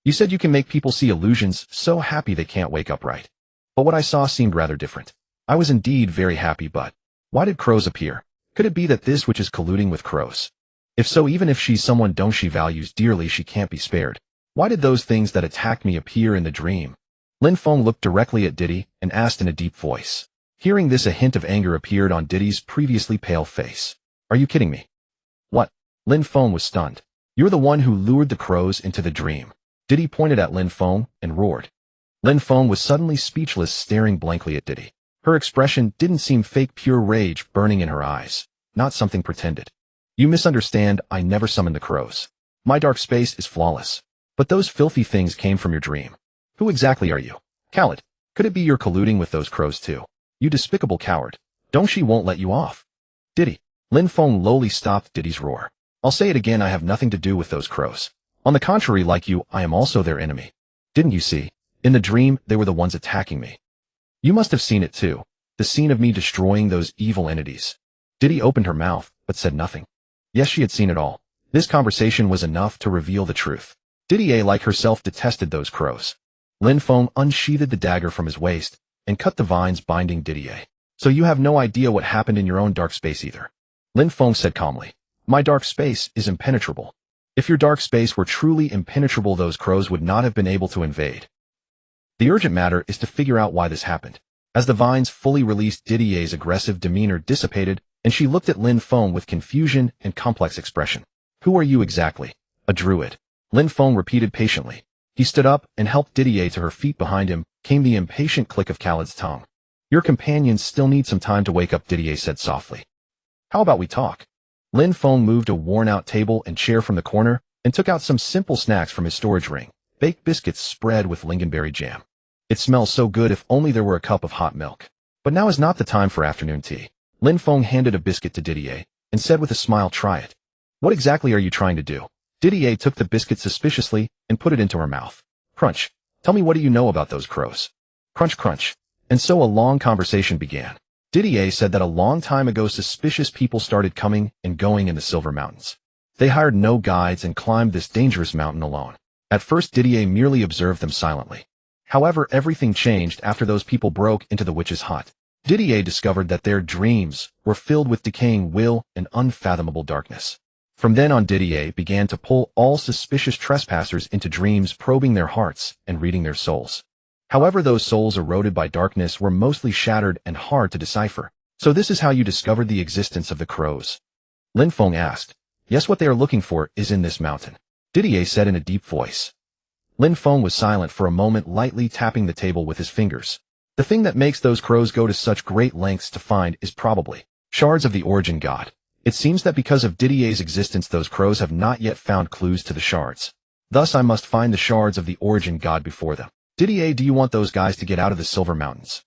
You said you can make people see illusions, so happy they can't wake up right. But what I saw seemed rather different. I was indeed very happy, but why did crows appear? Could it be that this witch is colluding with crows? If so, even if she's someone Dongshi values dearly, she can't be spared. Why did those things that attacked me appear in the dream? Lin Feng looked directly at Diddy and asked in a deep voice. Hearing this, a hint of anger appeared on Diddy's previously pale face. Are you kidding me? What? Lin Feng was stunned. You're the one who lured the crows into the dream. Diddy pointed at Lin Feng and roared. Lin Feng was suddenly speechless, staring blankly at Diddy. Her expression didn't seem fake, pure rage burning in her eyes, not something pretended. You misunderstand, I never summoned the crows. My dark space is flawless. But those filthy things came from your dream. Who exactly are you? Khaled, could it be you're colluding with those crows too? You despicable coward. Dongshi won't let you off. Diddy. Lin Feng lowly stopped Diddy's roar. I'll say it again, I have nothing to do with those crows. On the contrary, like you, I am also their enemy. Didn't you see? In the dream, they were the ones attacking me. You must have seen it too. The scene of me destroying those evil entities. Diddy opened her mouth, but said nothing. Yes, she had seen it all. This conversation was enough to reveal the truth. Diddy, like herself, detested those crows. Lin Feng unsheathed the dagger from his waist and cut the vines binding Diddy. So you have no idea what happened in your own dark space either. Lin Feng said calmly. My dark space is impenetrable. If your dark space were truly impenetrable, those crows would not have been able to invade. The urgent matter is to figure out why this happened. As the vines fully released, Didier's aggressive demeanor dissipated, and she looked at Lin Feng with confusion and complex expression. Who are you exactly? A druid. Lin Feng repeated patiently. He stood up and helped Didier to her feet. Behind him came the impatient click of Khaled's tongue. Your companions still need some time to wake up, Didier said softly. How about we talk? Lin Feng moved a worn-out table and chair from the corner and took out some simple snacks from his storage ring. Baked biscuits spread with lingonberry jam. It smells so good, if only there were a cup of hot milk. But now is not the time for afternoon tea. Lin Feng handed a biscuit to Didier and said with a smile, try it. What exactly are you trying to do? Didier took the biscuit suspiciously and put it into her mouth. Crunch. Tell me, what do you know about those crows? Crunch, crunch. And so a long conversation began. Didier said that a long time ago suspicious people started coming and going in the Silver Mountains. They hired no guides and climbed this dangerous mountain alone. At first Didier merely observed them silently. However, everything changed after those people broke into the witch's hut. Didier discovered that their dreams were filled with decaying will and unfathomable darkness. From then on, Didier began to pull all suspicious trespassers into dreams, probing their hearts and reading their souls. However, those souls eroded by darkness were mostly shattered and hard to decipher. So this is how you discovered the existence of the crows? Lin Feng asked. Yes, what they are looking for is in this mountain, Didier said in a deep voice. Lin Feng was silent for a moment, lightly tapping the table with his fingers. The thing that makes those crows go to such great lengths to find is probably shards of the origin god. It seems that because of Didier's existence, those crows have not yet found clues to the shards. Thus I must find the shards of the origin god before them. Didier, do you want those guys to get out of the Silver Mountains?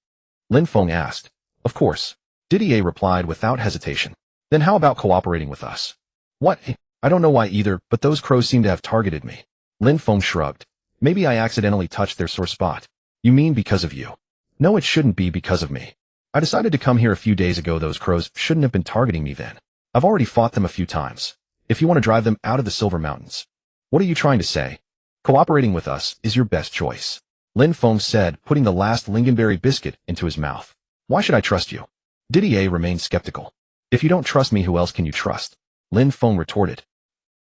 Lin Feng asked. Of course. Didier replied without hesitation. Then how about cooperating with us? What? I don't know why either, but those crows seem to have targeted me. Lin Feng shrugged. Maybe I accidentally touched their sore spot. You mean because of you? No, it shouldn't be because of me. I decided to come here a few days ago. Those crows shouldn't have been targeting me then. I've already fought them a few times. If you want to drive them out of the Silver Mountains. What are you trying to say? Cooperating with us is your best choice. Lin Feng said, putting the last lingonberry biscuit into his mouth. Why should I trust you? Didier remained skeptical. If you don't trust me, who else can you trust? Lin Feng retorted.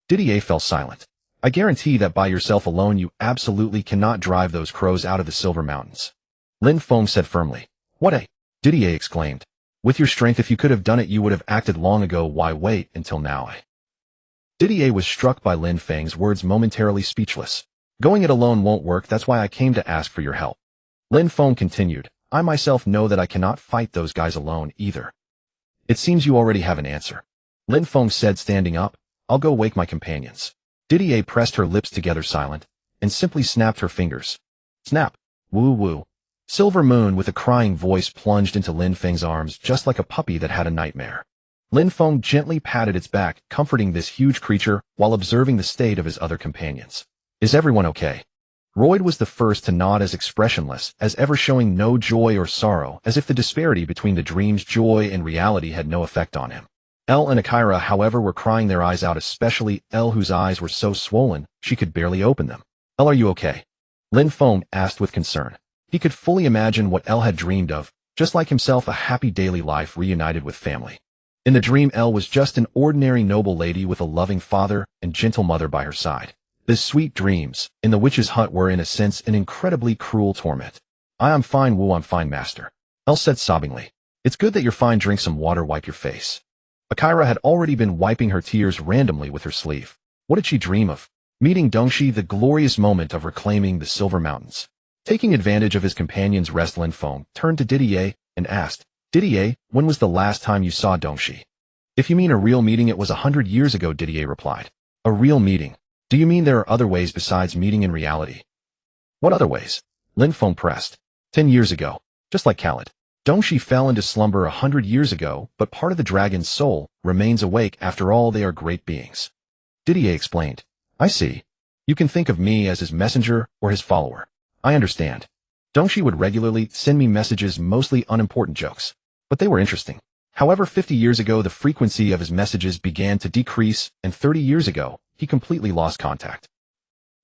Didier fell silent. I guarantee that by yourself alone you absolutely cannot drive those crows out of the Silver Mountains. Lin Feng said firmly. What a... Didier exclaimed. With your strength, if you could have done it, you would have acted long ago. Why wait until now? Didier was struck by Lin Feng's words, momentarily speechless. Going it alone won't work, that's why I came to ask for your help. Lin Feng continued. I myself know that I cannot fight those guys alone either. It seems you already have an answer. Lin Feng said, standing up. I'll go wake my companions. Didier pressed her lips together, silent, and simply snapped her fingers. Snap. Woo woo. Silver Moon, with a crying voice, plunged into Lin Feng's arms just like a puppy that had a nightmare. Lin Feng gently patted its back, comforting this huge creature while observing the state of his other companions. Is everyone okay? Royd was the first to nod, as expressionless as ever, showing no joy or sorrow, as if the disparity between the dream's joy and reality had no effect on him. Elle and Akira, however, were crying their eyes out, especially Elle, whose eyes were so swollen she could barely open them. Elle, are you okay? Lin Feng asked with concern. He could fully imagine what Elle had dreamed of, just like himself, a happy daily life reunited with family. In the dream, Elle was just an ordinary noble lady with a loving father and gentle mother by her side. The sweet dreams in the witch's hut were, in a sense, an incredibly cruel torment. I am fine, Wu, I'm fine, master. Elle said sobbingly. It's good that you're fine. Drink some water, wipe your face. Akira had already been wiping her tears randomly with her sleeve. What did she dream of? Meeting Dongxi, the glorious moment of reclaiming the Silver Mountains. Taking advantage of his companion's rest, Lin Feng turned to Didier and asked, Didier, when was the last time you saw Dongxi? If you mean a real meeting, it was 100 years ago, Didier replied. A real meeting? Do you mean there are other ways besides meeting in reality? What other ways? Lin Feng pressed. 10 years ago, just like Khaled. Dongxi fell into slumber 100 years ago, but part of the dragon's soul remains awake. After all, they are great beings. Didier explained. I see. You can think of me as his messenger or his follower. I understand. Dongxi would regularly send me messages, mostly unimportant jokes. But they were interesting. However, 50 years ago, the frequency of his messages began to decrease, and 30 years ago, he completely lost contact.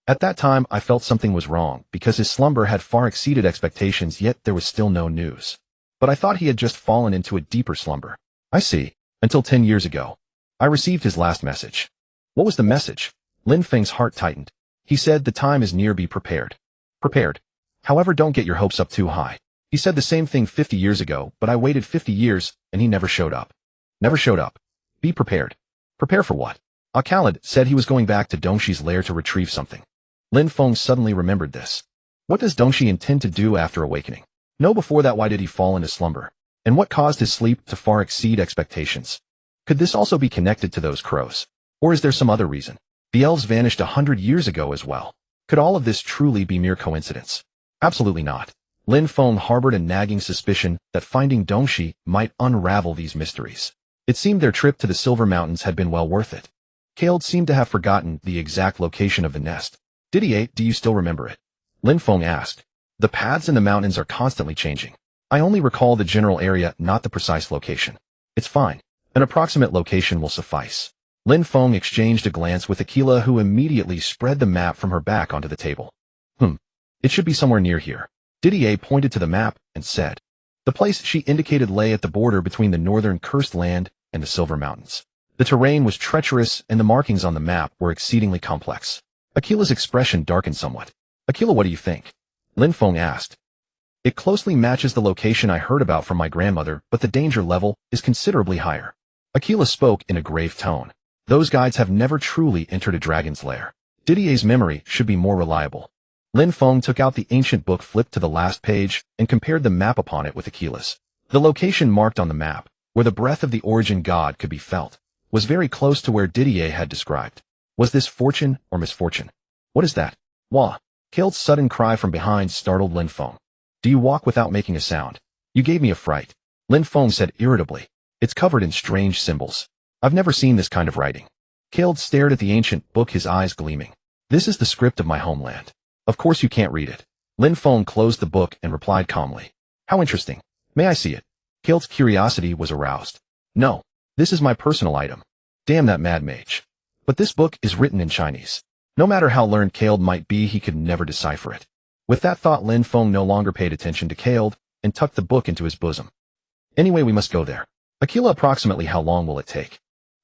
At that time, I felt something was wrong, because his slumber had far exceeded expectations, yet there was still no news. But I thought he had just fallen into a deeper slumber. I see. Until 10 years ago. I received his last message. What was the message? Lin Feng's heart tightened. He said, the time is near, be prepared. Prepared. However, don't get your hopes up too high. He said the same thing 50 years ago, but I waited 50 years, and he never showed up. Never showed up. Be prepared. Prepare for what? Khaled said he was going back to Dongxi's lair to retrieve something. Lin Feng suddenly remembered this. What does Dongxi intend to do after awakening? No, before that, why did he fall into slumber? And what caused his sleep to far exceed expectations? Could this also be connected to those crows? Or is there some other reason? The elves vanished 100 years ago as well. Could all of this truly be mere coincidence? Absolutely not. Lin Feng harbored a nagging suspicion that finding Dongxi might unravel these mysteries. It seemed their trip to the Silver Mountains had been well worth it. Khaled seemed to have forgotten the exact location of the nest. Didier, do you still remember it? Lin Feng asked. The paths in the mountains are constantly changing. I only recall the general area, not the precise location. It's fine. An approximate location will suffice. Lin Feng exchanged a glance with Akila, who immediately spread the map from her back onto the table. It should be somewhere near here. Didier pointed to the map and said. The place she indicated lay at the border between the northern cursed land and the Silver Mountains. The terrain was treacherous and the markings on the map were exceedingly complex. Akila's expression darkened somewhat. Akila, what do you think? Lin Feng asked. It closely matches the location I heard about from my grandmother, but the danger level is considerably higher. Akila spoke in a grave tone. Those guides have never truly entered a dragon's lair. Didier's memory should be more reliable. Lin Feng took out the ancient book, flipped to the last page, and compared the map upon it with Akila's. The location marked on the map, where the breath of the origin god could be felt, was very close to where Didier had described. Was this fortune or misfortune? What is that? Wah! Khaled's sudden cry from behind startled Lin Feng. Do you walk without making a sound? You gave me a fright. Lin Feng said irritably. It's covered in strange symbols. I've never seen this kind of writing. Caled stared at the ancient book, his eyes gleaming. This is the script of my homeland. Of course you can't read it. Lin Feng closed the book and replied calmly. How interesting. May I see it? Caled's curiosity was aroused. No. This is my personal item. Damn that mad mage. But this book is written in Chinese. No matter how learned Caled might be, he could never decipher it. With that thought, Lin Feng no longer paid attention to Caled and tucked the book into his bosom. Anyway, we must go there. Aquila, approximately how long will it take?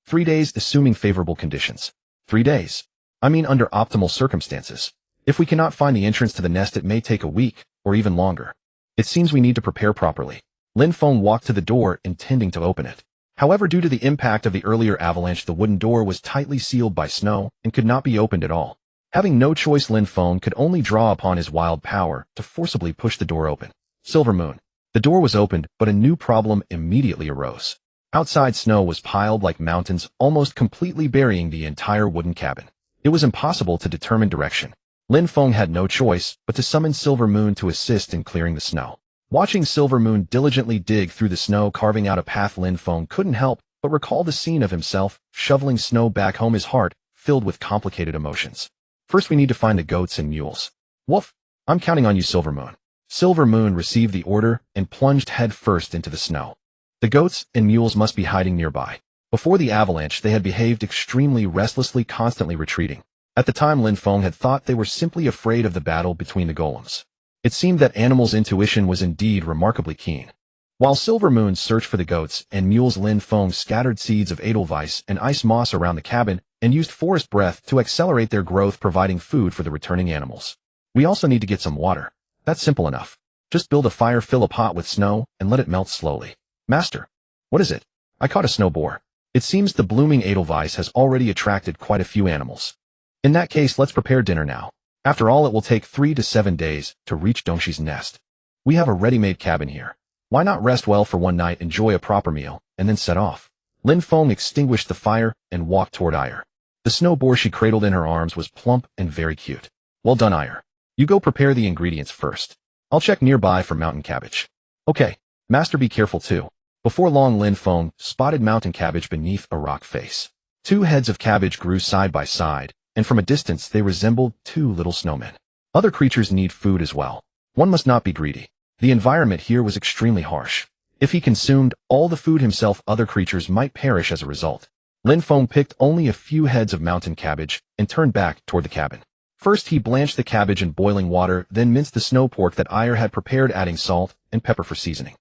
3 days, assuming favorable conditions. 3 days. I mean under optimal circumstances. If we cannot find the entrance to the nest, it may take a week, or even longer. It seems we need to prepare properly. Lin Feng walked to the door, intending to open it. However, due to the impact of the earlier avalanche, the wooden door was tightly sealed by snow and could not be opened at all. Having no choice, Lin Feng could only draw upon his wild power to forcibly push the door open. Silver Moon. The door was opened, but a new problem immediately arose. Outside, snow was piled like mountains, almost completely burying the entire wooden cabin. It was impossible to determine direction. Lin Feng had no choice but to summon Silver Moon to assist in clearing the snow. Watching Silver Moon diligently dig through the snow, carving out a path, Lin Feng couldn't help but recall the scene of himself shoveling snow back home, his heart filled with complicated emotions. First, we need to find the goats and mules. Woof! I'm counting on you, Silver Moon. Silver Moon received the order and plunged head first into the snow. The goats and mules must be hiding nearby. Before the avalanche, they had behaved extremely restlessly, constantly retreating. At the time, Lin Feng had thought they were simply afraid of the battle between the golems. It seemed that animals' intuition was indeed remarkably keen. While Silver Moon searched for the goats and mules, Lin Feng scattered seeds of edelweiss and ice moss around the cabin and used forest breath to accelerate their growth, providing food for the returning animals. We also need to get some water. That's simple enough. Just build a fire, fill a pot with snow, and let it melt slowly. Master. What is it? I caught a snow boar. It seems the blooming edelweiss has already attracted quite a few animals. In that case, let's prepare dinner now. After all, it will take 3 to 7 days to reach Dongshi's nest. We have a ready-made cabin here. Why not rest well for one night, enjoy a proper meal, and then set off? Lin Feng extinguished the fire and walked toward Ire. The snow boar she cradled in her arms was plump and very cute. Well done, Ire. You go prepare the ingredients first. I'll check nearby for mountain cabbage. Okay, Master, be careful too. Before long, Lin Feng spotted mountain cabbage beneath a rock face. 2 heads of cabbage grew side by side, and from a distance they resembled 2 little snowmen. Other creatures need food as well. One must not be greedy. The environment here was extremely harsh. If he consumed all the food himself, other creatures might perish as a result. Lin Feng picked only a few heads of mountain cabbage and turned back toward the cabin. First, he blanched the cabbage in boiling water, then minced the snow pork that Ire had prepared, adding salt and pepper for seasoning.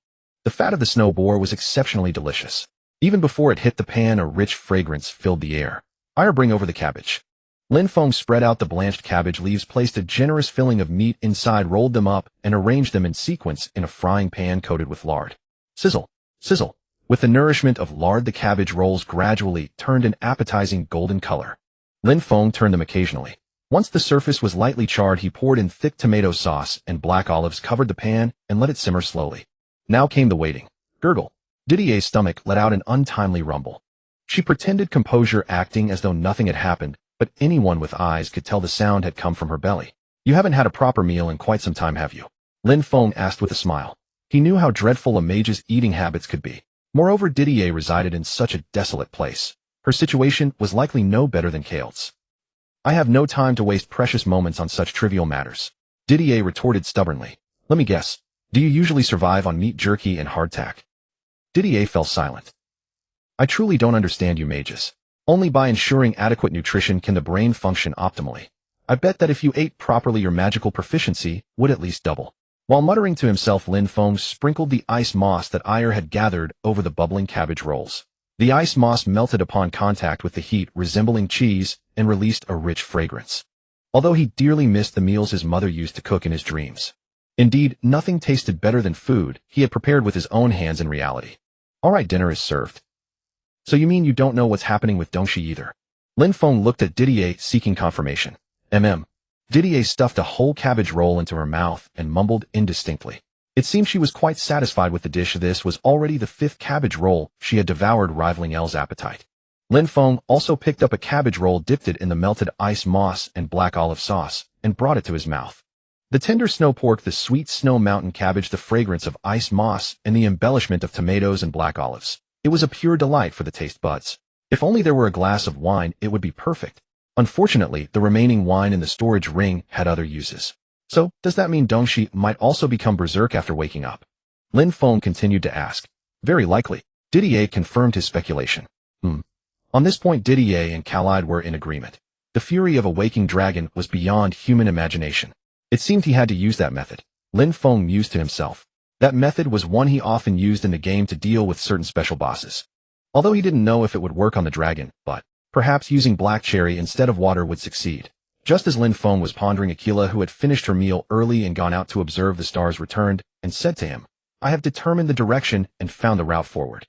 The fat of the snow boar was exceptionally delicious. Even before it hit the pan, a rich fragrance filled the air. Ire, bring over the cabbage. Lin Feng spread out the blanched cabbage leaves, placed a generous filling of meat inside, rolled them up, and arranged them in sequence in a frying pan coated with lard. Sizzle, sizzle. With the nourishment of lard, the cabbage rolls gradually turned an appetizing golden color. Lin Feng turned them occasionally. Once the surface was lightly charred, he poured in thick tomato sauce and black olives, covered the pan, and let it simmer slowly. Now came the waiting. Gurgle. Didier's stomach let out an untimely rumble. She pretended composure, acting as though nothing had happened, but anyone with eyes could tell the sound had come from her belly. You haven't had a proper meal in quite some time, have you? Lin Feng asked with a smile. He knew how dreadful a mage's eating habits could be. Moreover, Didier resided in such a desolate place. Her situation was likely no better than Caled's. I have no time to waste precious moments on such trivial matters. Didier retorted stubbornly. Let me guess. Do you usually survive on meat jerky and hardtack? Didier fell silent. I truly don't understand you mages. Only by ensuring adequate nutrition can the brain function optimally. I bet that if you ate properly, your magical proficiency would at least double. While muttering to himself, Lin Feng sprinkled the ice moss that Ire had gathered over the bubbling cabbage rolls. The ice moss melted upon contact with the heat, resembling cheese, and released a rich fragrance. Although he dearly missed the meals his mother used to cook in his dreams. Indeed, nothing tasted better than food he had prepared with his own hands in reality. All right, dinner is served. So you mean you don't know what's happening with Dongshi either? Lin Feng looked at Didier, seeking confirmation. Didier stuffed a whole cabbage roll into her mouth and mumbled indistinctly. It seemed she was quite satisfied with the dish. This was already the 5th cabbage roll she had devoured, rivaling Elle's appetite. Lin Feng also picked up a cabbage roll, dipped it in the melted ice moss and black olive sauce, and brought it to his mouth. The tender snow pork, the sweet snow mountain cabbage, the fragrance of ice moss, and the embellishment of tomatoes and black olives. It was a pure delight for the taste buds. If only there were a glass of wine, it would be perfect. Unfortunately, the remaining wine in the storage ring had other uses. So, does that mean Dongxi might also become berserk after waking up? Lin Feng continued to ask. Very likely. Didier confirmed his speculation. On this point, Didier and Khalid were in agreement. The fury of a waking dragon was beyond human imagination. It seemed he had to use that method. Lin Feng mused to himself. That method was one he often used in the game to deal with certain special bosses. Although he didn't know if it would work on the dragon, but perhaps using black cherry instead of water would succeed. Just as Lin Feng was pondering, Aquila, who had finished her meal early and gone out to observe the stars, returned and said to him, I have determined the direction and found the route forward.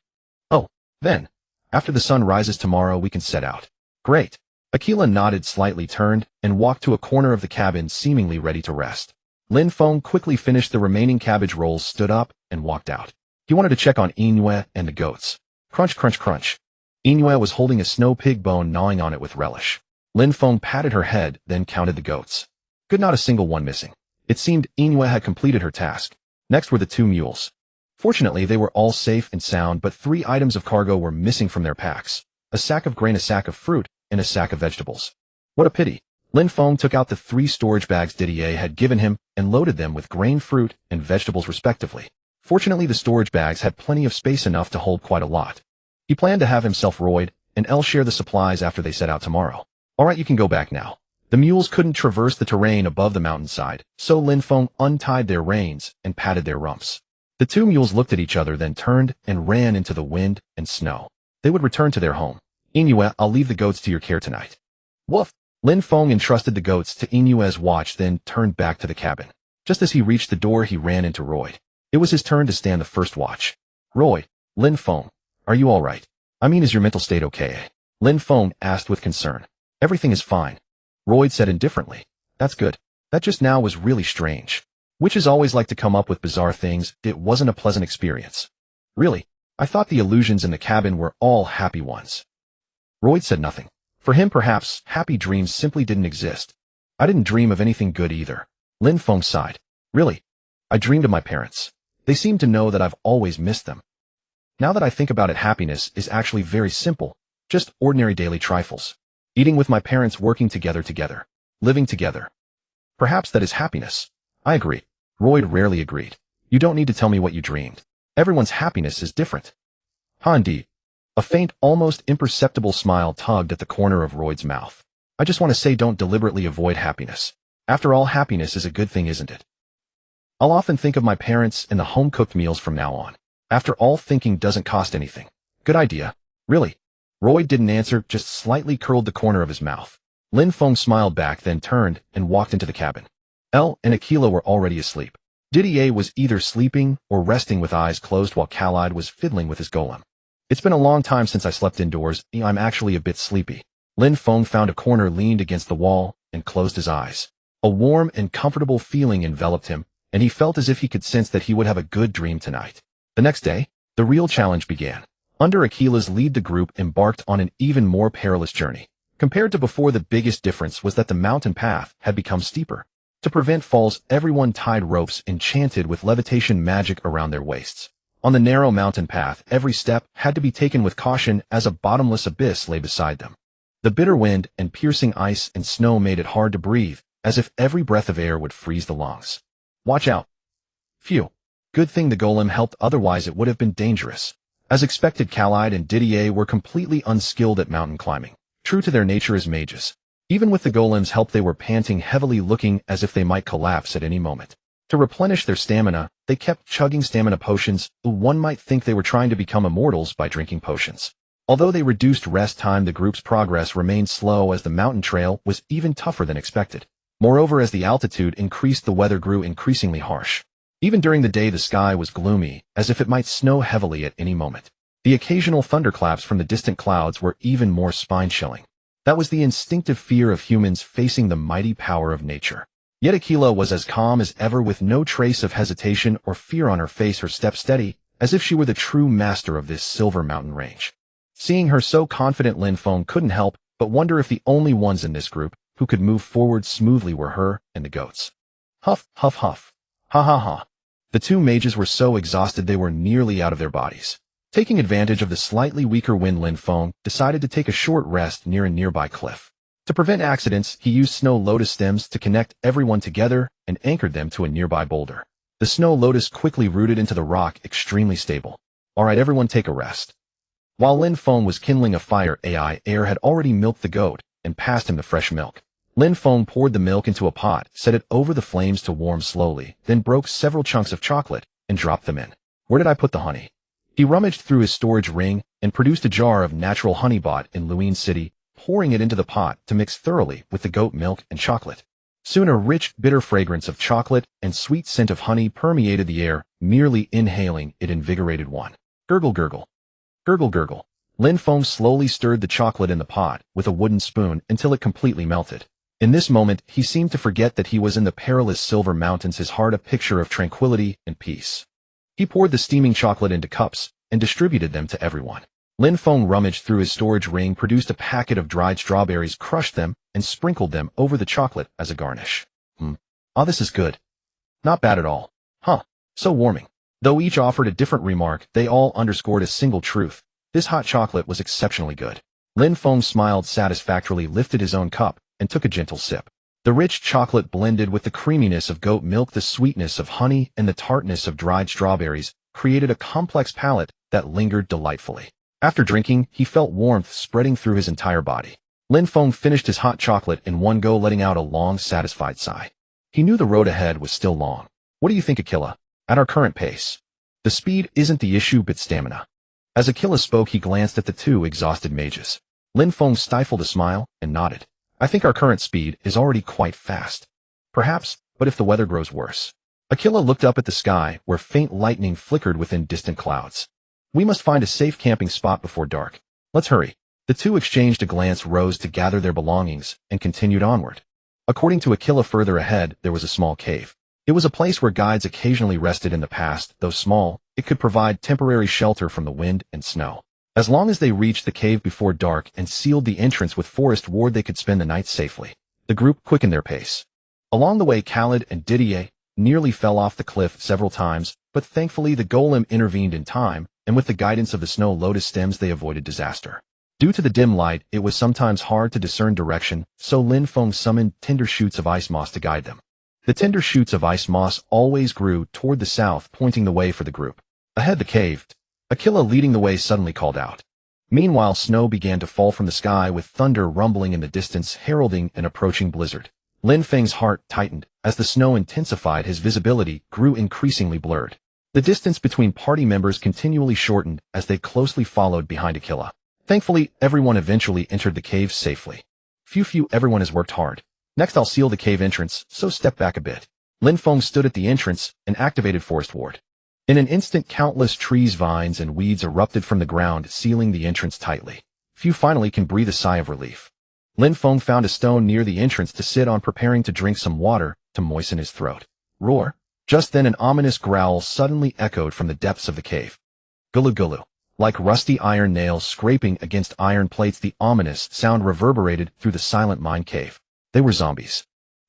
Oh, then, after the sun rises tomorrow we can set out. Great. Aquila nodded slightly, turned, and walked to a corner of the cabin, seemingly ready to rest. Lin Feng quickly finished the remaining cabbage rolls, stood up, and walked out. He wanted to check on Inue and the goats. Crunch, crunch, crunch. Inue was holding a snow pig bone, gnawing on it with relish. Lin Feng patted her head, then counted the goats. Good, not a single one missing. It seemed Inue had completed her task. Next were the 2 mules. Fortunately, they were all safe and sound, but 3 items of cargo were missing from their packs. A sack of grain, a sack of fruit, and a sack of vegetables. What a pity. Lin Feng took out the 3 storage bags Didier had given him and loaded them with grain, fruit, and vegetables respectively. Fortunately, the storage bags had plenty of space, enough to hold quite a lot. He planned to have himself, Royd, and Elle share the supplies after they set out tomorrow. Alright, you can go back now. The mules couldn't traverse the terrain above the mountainside, so Lin Feng untied their reins and patted their rumps. The 2 mules looked at each other, then turned and ran into the wind and snow. They would return to their home. Inue, I'll leave the goats to your care tonight. Woof! Lin Feng entrusted the goats to Inue's watch, then turned back to the cabin. Just as he reached the door, he ran into Royd. It was his turn to stand the first watch. Royd, Lin Feng, are you all right? I mean, is your mental state okay? Lin Feng asked with concern. Everything is fine. Royd said indifferently. That's good. That just now was really strange. Witches always like to come up with bizarre things. It wasn't a pleasant experience. Really? I thought the illusions in the cabin were all happy ones. Royd said nothing. For him, perhaps, happy dreams simply didn't exist. I didn't dream of anything good either. Lin Feng sighed. Really? I dreamed of my parents. They seem to know that I've always missed them. Now that I think about it, happiness is actually very simple. Just ordinary daily trifles. Eating with my parents, working together, living together. Perhaps that is happiness. I agree. Royd rarely agreed. You don't need to tell me what you dreamed. Everyone's happiness is different. Indeed. A faint, almost imperceptible smile tugged at the corner of Royd's mouth. I just want to say, don't deliberately avoid happiness. After all, happiness is a good thing, isn't it? I'll often think of my parents and the home-cooked meals from now on. After all, thinking doesn't cost anything. Good idea. Really? Royd didn't answer, just slightly curled the corner of his mouth. Lin Feng smiled back, then turned and walked into the cabin. Elle and Aquila were already asleep. Didier was either sleeping or resting with eyes closed, while Khalid was fiddling with his golem. It's been a long time since I slept indoors. I'm actually a bit sleepy. Lin Feng found a corner, leaned against the wall, and closed his eyes. A warm and comfortable feeling enveloped him, and he felt as if he could sense that he would have a good dream tonight. The next day, the real challenge began. Under Aquila's lead, the group embarked on an even more perilous journey. Compared to before, the biggest difference was that the mountain path had become steeper. To prevent falls, everyone tied ropes enchanted with levitation magic around their waists. On the narrow mountain path, every step had to be taken with caution, as a bottomless abyss lay beside them. The bitter wind and piercing ice and snow made it hard to breathe, as if every breath of air would freeze the lungs. Watch out. Phew. Good thing the golem helped, otherwise it would have been dangerous. As expected, Khalid and Didier were completely unskilled at mountain climbing, true to their nature as mages. Even with the golem's help, they were panting heavily, looking as if they might collapse at any moment. To replenish their stamina, they kept chugging stamina potions. One might think they were trying to become immortals by drinking potions. Although they reduced rest time, the group's progress remained slow, as the mountain trail was even tougher than expected. Moreover, as the altitude increased, the weather grew increasingly harsh. Even during the day, the sky was gloomy, as if it might snow heavily at any moment. The occasional thunderclaps from the distant clouds were even more spine-chilling. That was the instinctive fear of humans facing the mighty power of nature. Yet Aquila was as calm as ever, with no trace of hesitation or fear on her face, her step steady, as if she were the true master of this silver mountain range. Seeing her so confident, Lin Feng couldn't help but wonder if the only ones in this group who could move forward smoothly were her and the goats. Huff, huff, huff. Ha ha ha. The 2 mages were so exhausted they were nearly out of their bodies. Taking advantage of the slightly weaker wind, Lin Feng decided to take a short rest near a nearby cliff. To prevent accidents, he used snow lotus stems to connect everyone together and anchored them to a nearby boulder. The snow lotus quickly rooted into the rock, extremely stable. Alright, everyone take a rest. While Lin Feng was kindling a fire, Air had already milked the goat and passed him the fresh milk. Lin Feng poured the milk into a pot, set it over the flames to warm slowly, then broke several chunks of chocolate and dropped them in. Where did I put the honey? He rummaged through his storage ring and produced a jar of natural honey bought in Luin City, pouring it into the pot to mix thoroughly with the goat milk and chocolate. Soon a rich, bitter fragrance of chocolate and sweet scent of honey permeated the air. Merely inhaling it invigorated one. Gurgle, gurgle. Gurgle, gurgle. Lin Feng slowly stirred the chocolate in the pot with a wooden spoon until it completely melted. In this moment, he seemed to forget that he was in the perilous Silver Mountains, his heart a picture of tranquility and peace. He poured the steaming chocolate into cups and distributed them to everyone. Lin Feng rummaged through his storage ring, produced a packet of dried strawberries, crushed them, and sprinkled them over the chocolate as a garnish. Ah, this is good. Not bad at all. Huh. So warming. Though each offered a different remark, they all underscored a single truth. This hot chocolate was exceptionally good. Lin Feng smiled satisfactorily, lifted his own cup, and took a gentle sip. The rich chocolate blended with the creaminess of goat milk, the sweetness of honey, and the tartness of dried strawberries created a complex palate that lingered delightfully. After drinking, he felt warmth spreading through his entire body. Lin Feng finished his hot chocolate in one go, letting out a long, satisfied sigh. He knew the road ahead was still long. What do you think, Aquila? At our current pace, the speed isn't the issue but stamina. As Aquila spoke, he glanced at the two exhausted mages. Lin Feng stifled a smile and nodded. I think our current speed is already quite fast. Perhaps, but if the weather grows worse. Aquila looked up at the sky where faint lightning flickered within distant clouds. We must find a safe camping spot before dark. Let's hurry. The two exchanged a glance, rose to gather their belongings, and continued onward. According to Aquila, further ahead there was a small cave. It was a place where guides occasionally rested in the past. Though small, it could provide temporary shelter from the wind and snow. As long as they reached the cave before dark and sealed the entrance with forest ward, they could spend the night safely. The group quickened their pace. Along the way, Khaled and Didier nearly fell off the cliff several times, but thankfully the golem intervened in time, and with the guidance of the snow lotus stems they avoided disaster. Due to the dim light, it was sometimes hard to discern direction, so Lin Feng summoned tender shoots of ice moss to guide them. The tender shoots of ice moss always grew toward the south, pointing the way for the group. Ahead, the cave. Aquila, leading the way, suddenly called out. Meanwhile, snow began to fall from the sky with thunder rumbling in the distance, heralding an approaching blizzard. Lin Feng's heart tightened. As the snow intensified, his visibility grew increasingly blurred. The distance between party members continually shortened as they closely followed behind Aquila. Thankfully, everyone eventually entered the cave safely. Phew, everyone has worked hard. Next, I'll seal the cave entrance, so step back a bit. Lin Feng stood at the entrance and activated Forest Ward. In an instant, countless trees, vines, and weeds erupted from the ground, sealing the entrance tightly. Few finally can breathe a sigh of relief. Lin Feng found a stone near the entrance to sit on, preparing to drink some water to moisten his throat. Roar! Just then an ominous growl suddenly echoed from the depths of the cave. Gulu gulu. Like rusty iron nails scraping against iron plates, the ominous sound reverberated through the silent mine cave. They were zombies.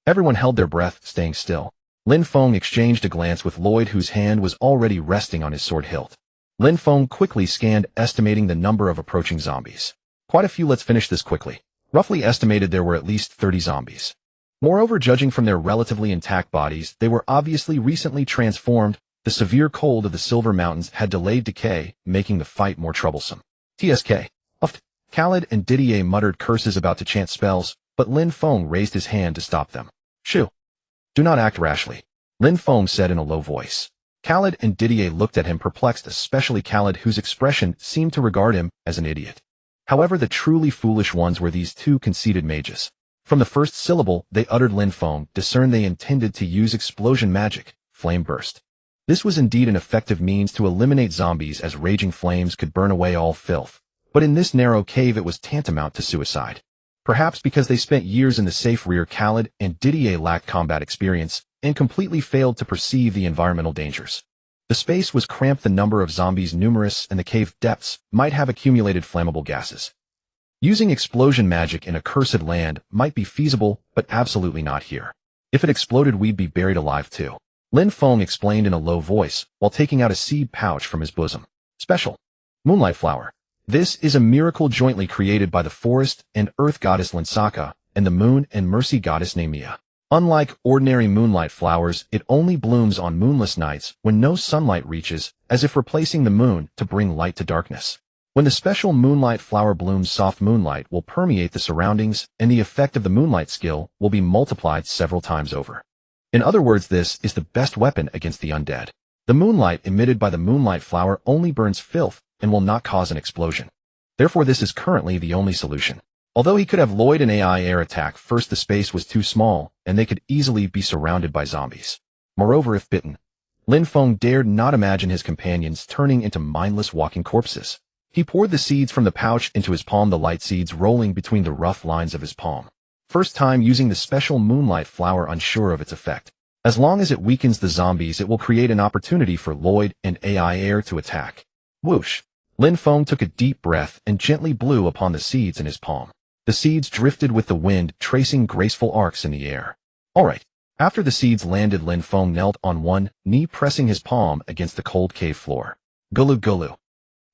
Everyone held their breath, staying still. Lin Feng exchanged a glance with Lloyd, whose hand was already resting on his sword hilt. Lin Feng quickly scanned, estimating the number of approaching zombies. Quite a few. Let's finish this quickly. Roughly estimated there were at least 30 zombies. Moreover, judging from their relatively intact bodies, they were obviously recently transformed. The severe cold of the Silver Mountains had delayed decay, making the fight more troublesome. TSK. Khaled and Didier muttered curses, about to chant spells, but Lin Feng raised his hand to stop them. Shoo! Do not act rashly, Lin Feng said in a low voice. Khaled and Didier looked at him perplexed, especially Khaled, whose expression seemed to regard him as an idiot. However, the truly foolish ones were these two conceited mages. From the first syllable they uttered, Lin Feng discerned they intended to use explosion magic, Flame Burst. This was indeed an effective means to eliminate zombies, as raging flames could burn away all filth. But in this narrow cave it was tantamount to suicide. Perhaps because they spent years in the safe rear, Khaled and Didier lacked combat experience and completely failed to perceive the environmental dangers. The space was cramped, the number of zombies numerous, and the cave depths might have accumulated flammable gases. Using explosion magic in a cursed land might be feasible, but absolutely not here. If it exploded, we'd be buried alive too. Lin Feng explained in a low voice, while taking out a seed pouch from his bosom. Special. Moonlight Flower. This is a miracle jointly created by the forest and earth goddess Lin Feng and the moon and mercy goddess Nemia. Unlike ordinary moonlight flowers, it only blooms on moonless nights when no sunlight reaches, as if replacing the moon to bring light to darkness. When the special moonlight flower blooms, soft moonlight will permeate the surroundings, and the effect of the moonlight skill will be multiplied several times over. In other words, this is the best weapon against the undead. The moonlight emitted by the moonlight flower only burns filth and will not cause an explosion. Therefore, this is currently the only solution. Although he could have Lloyd and AI air attack first, the space was too small, and they could easily be surrounded by zombies. Moreover, if bitten, Lin Feng dared not imagine his companions turning into mindless walking corpses. He poured the seeds from the pouch into his palm, the light seeds rolling between the rough lines of his palm. First time using the special moonlight flower, unsure of its effect. As long as it weakens the zombies, it will create an opportunity for Lloyd and AI air to attack. Whoosh! Lin Feng took a deep breath and gently blew upon the seeds in his palm. The seeds drifted with the wind, tracing graceful arcs in the air. Alright. After the seeds landed, Lin Feng knelt on one knee, pressing his palm against the cold cave floor. Gulu gulu.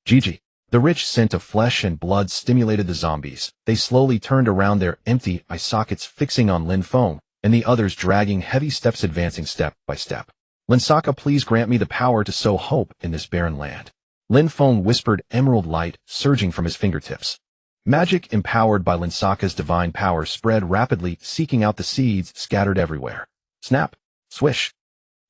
Gigi. The rich scent of flesh and blood stimulated the zombies. They slowly turned around, their empty eye sockets fixing on Lin Feng, and the others dragging heavy steps, advancing step by step. Lin Feng, please grant me the power to sow hope in this barren land. Lin Feng whispered, emerald light surging from his fingertips. Magic empowered by Lin Feng's divine power spread rapidly, seeking out the seeds scattered everywhere. Snap! Swish!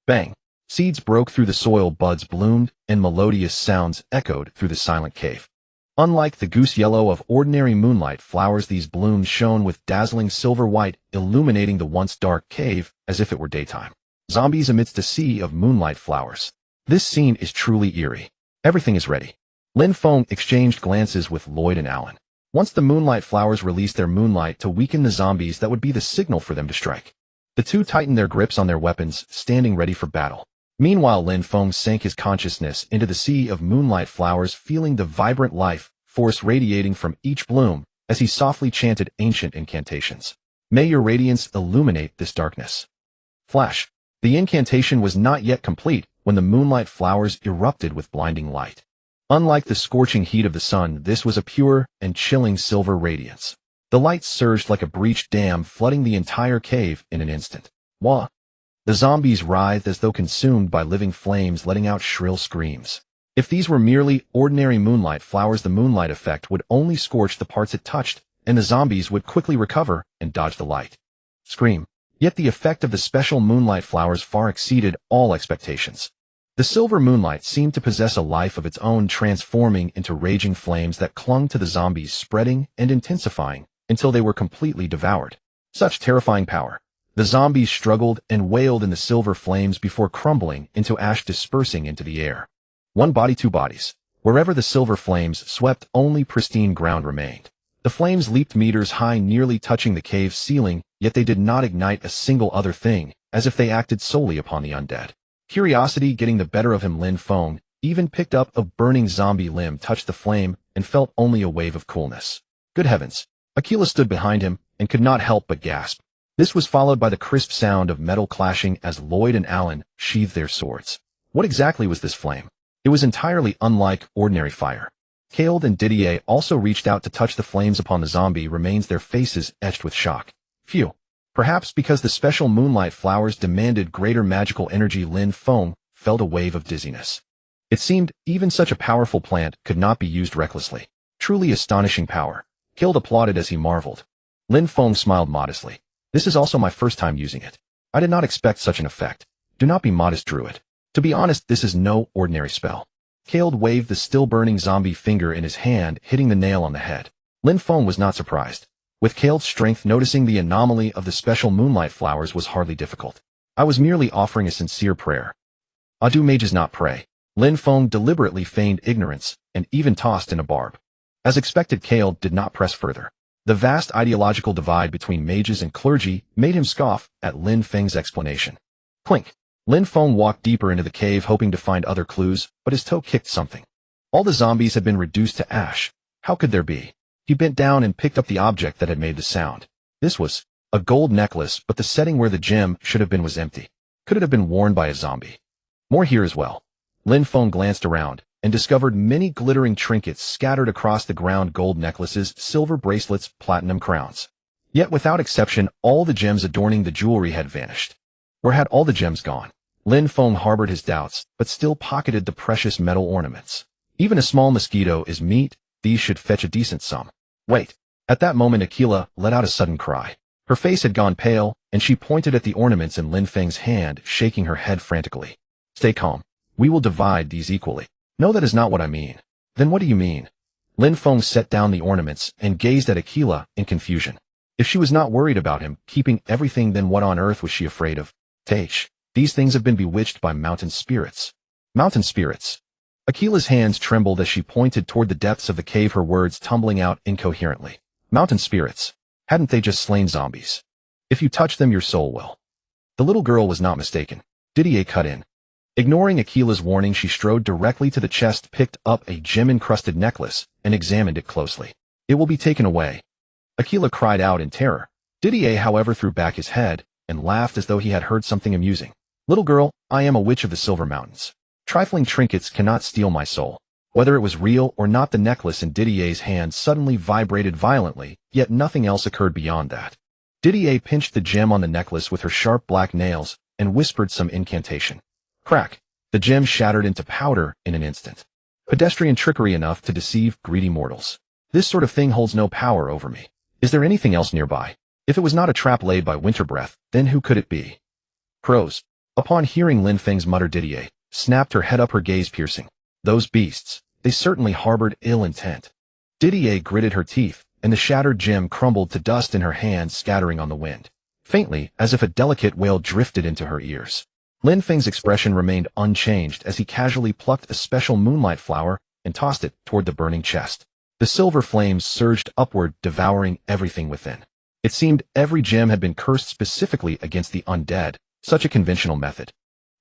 Bang! Seeds broke through the soil, buds bloomed, and melodious sounds echoed through the silent cave. Unlike the goose yellow of ordinary moonlight flowers, these blooms shone with dazzling silver white, illuminating the once dark cave as if it were daytime. Zombies amidst a sea of moonlight flowers. This scene is truly eerie. Everything is ready. Lin Feng exchanged glances with Lloyd and Alan. Once the moonlight flowers released their moonlight to weaken the zombies, that would be the signal for them to strike. The two tightened their grips on their weapons, standing ready for battle. Meanwhile, Lin Feng sank his consciousness into the sea of moonlight flowers, feeling the vibrant life force radiating from each bloom as he softly chanted ancient incantations. May your radiance illuminate this darkness. Flash. The incantation was not yet complete when the moonlight flowers erupted with blinding light. Unlike the scorching heat of the sun, this was a pure and chilling silver radiance. The light surged like a breached dam, flooding the entire cave in an instant. Wah! The zombies writhed as though consumed by living flames, letting out shrill screams. If these were merely ordinary moonlight flowers, the moonlight effect would only scorch the parts it touched, and the zombies would quickly recover and dodge the light. Scream! Yet the effect of the special moonlight flowers far exceeded all expectations. The silver moonlight seemed to possess a life of its own, transforming into raging flames that clung to the zombies, spreading and intensifying until they were completely devoured. Such terrifying power. The zombies struggled and wailed in the silver flames before crumbling into ash, dispersing into the air. One body, two bodies. Wherever the silver flames swept, only pristine ground remained. The flames leaped meters high, nearly touching the cave ceiling, yet they did not ignite a single other thing, as if they acted solely upon the undead. Curiosity getting the better of him, Lin Feng even picked up a burning zombie limb, touched the flame, and felt only a wave of coolness. Good heavens! Aquila stood behind him and could not help but gasp. This was followed by the crisp sound of metal clashing as Lloyd and Alan sheathed their swords. What exactly was this flame? It was entirely unlike ordinary fire. Caled and Didier also reached out to touch the flames upon the zombie remains, their faces etched with shock. Phew! Perhaps because the special moonlight flowers demanded greater magical energy, Lin Feng felt a wave of dizziness. It seemed even such a powerful plant could not be used recklessly. Truly astonishing power. Caled applauded as he marveled. Lin Feng smiled modestly. This is also my first time using it. I did not expect such an effect. Do not be modest, Druid. To be honest, this is no ordinary spell. Caled waved the still-burning zombie finger in his hand, hitting the nail on the head. Lin Feng was not surprised. With Caled's strength, noticing the anomaly of the special moonlight flowers was hardly difficult. I was merely offering a sincere prayer. Do mages not pray? Lin Feng deliberately feigned ignorance and even tossed in a barb. As expected, Caled did not press further. The vast ideological divide between mages and clergy made him scoff at Lin Feng's explanation. Clink! Lin Feng walked deeper into the cave, hoping to find other clues, but his toe kicked something. All the zombies had been reduced to ash. How could there be? He bent down and picked up the object that had made the sound. This was a gold necklace, but the setting where the gem should have been was empty. Could it have been worn by a zombie? More here as well. Lin Feng glanced around, and discovered many glittering trinkets scattered across the ground: gold necklaces, silver bracelets, platinum crowns. Yet without exception, all the gems adorning the jewelry had vanished. Where had all the gems gone? Lin Feng harbored his doubts, but still pocketed the precious metal ornaments. Even a small mosquito is meat, these should fetch a decent sum. Wait. At that moment Aquila let out a sudden cry. Her face had gone pale, and she pointed at the ornaments in Lin Feng's hand, shaking her head frantically. Stay calm. We will divide these equally. No, that is not what I mean. Then what do you mean? Lin Feng set down the ornaments and gazed at Aquila in confusion. If she was not worried about him keeping everything, then what on earth was she afraid of? Taish. These things have been bewitched by mountain spirits. Mountain spirits. Aquila's hands trembled as she pointed toward the depths of the cave, her words tumbling out incoherently. Mountain spirits. Hadn't they just slain zombies? If you touch them, your soul will. The little girl was not mistaken. Didier cut in. Ignoring Aquila's warning, she strode directly to the chest, picked up a gem-encrusted necklace, and examined it closely. It will be taken away. Aquila cried out in terror. Didier, however, threw back his head and laughed as though he had heard something amusing. Little girl, I am a witch of the Silver Mountains. Trifling trinkets cannot steal my soul. Whether it was real or not, the necklace in Didier's hand suddenly vibrated violently, yet nothing else occurred beyond that. Didier pinched the gem on the necklace with her sharp black nails and whispered some incantation. Crack! The gem shattered into powder in an instant. Pedestrian trickery enough to deceive greedy mortals. This sort of thing holds no power over me. Is there anything else nearby? If it was not a trap laid by Winterbreath, then who could it be? Crows. Upon hearing Lin Feng's mutter, Didier snapped her head up, her gaze piercing. Those beasts, they certainly harbored ill intent. Didier gritted her teeth, and the shattered gem crumbled to dust in her hands, scattering on the wind. Faintly, as if a delicate wail drifted into her ears. Lin Feng's expression remained unchanged as he casually plucked a special moonlight flower and tossed it toward the burning chest. The silver flames surged upward, devouring everything within. It seemed every gem had been cursed specifically against the undead, such a conventional method.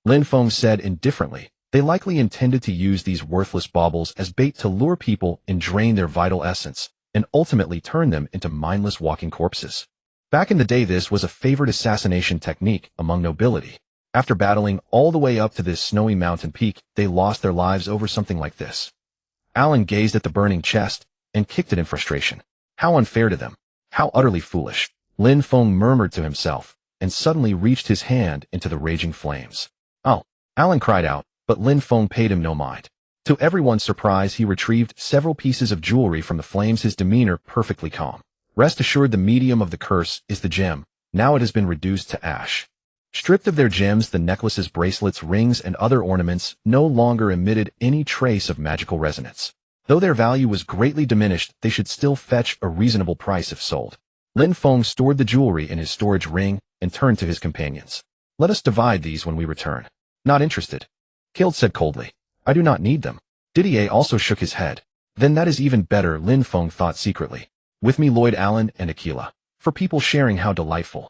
Lin Feng said indifferently, they likely intended to use these worthless baubles as bait to lure people and drain their vital essence, and ultimately turn them into mindless walking corpses. Back in the day, this was a favored assassination technique among nobility. After battling all the way up to this snowy mountain peak, they lost their lives over something like this. Alan gazed at the burning chest and kicked it in frustration. How unfair to them. How utterly foolish. Lin Feng murmured to himself, and suddenly reached his hand into the raging flames. Oh! Alan cried out, but Lin Feng paid him no mind. To everyone's surprise, he retrieved several pieces of jewelry from the flames, his demeanor perfectly calm. Rest assured, the medium of the curse is the gem. Now it has been reduced to ash. Stripped of their gems, the necklaces, bracelets, rings, and other ornaments no longer emitted any trace of magical resonance. Though their value was greatly diminished, they should still fetch a reasonable price if sold. Lin Feng stored the jewelry in his storage ring and turned to his companions. Let us divide these when we return. Not interested. Kild said coldly. I do not need them. Didier also shook his head. Then that is even better, Lin Feng thought secretly. With me, Lloyd, Alan, and Aquila. For people sharing, how delightful.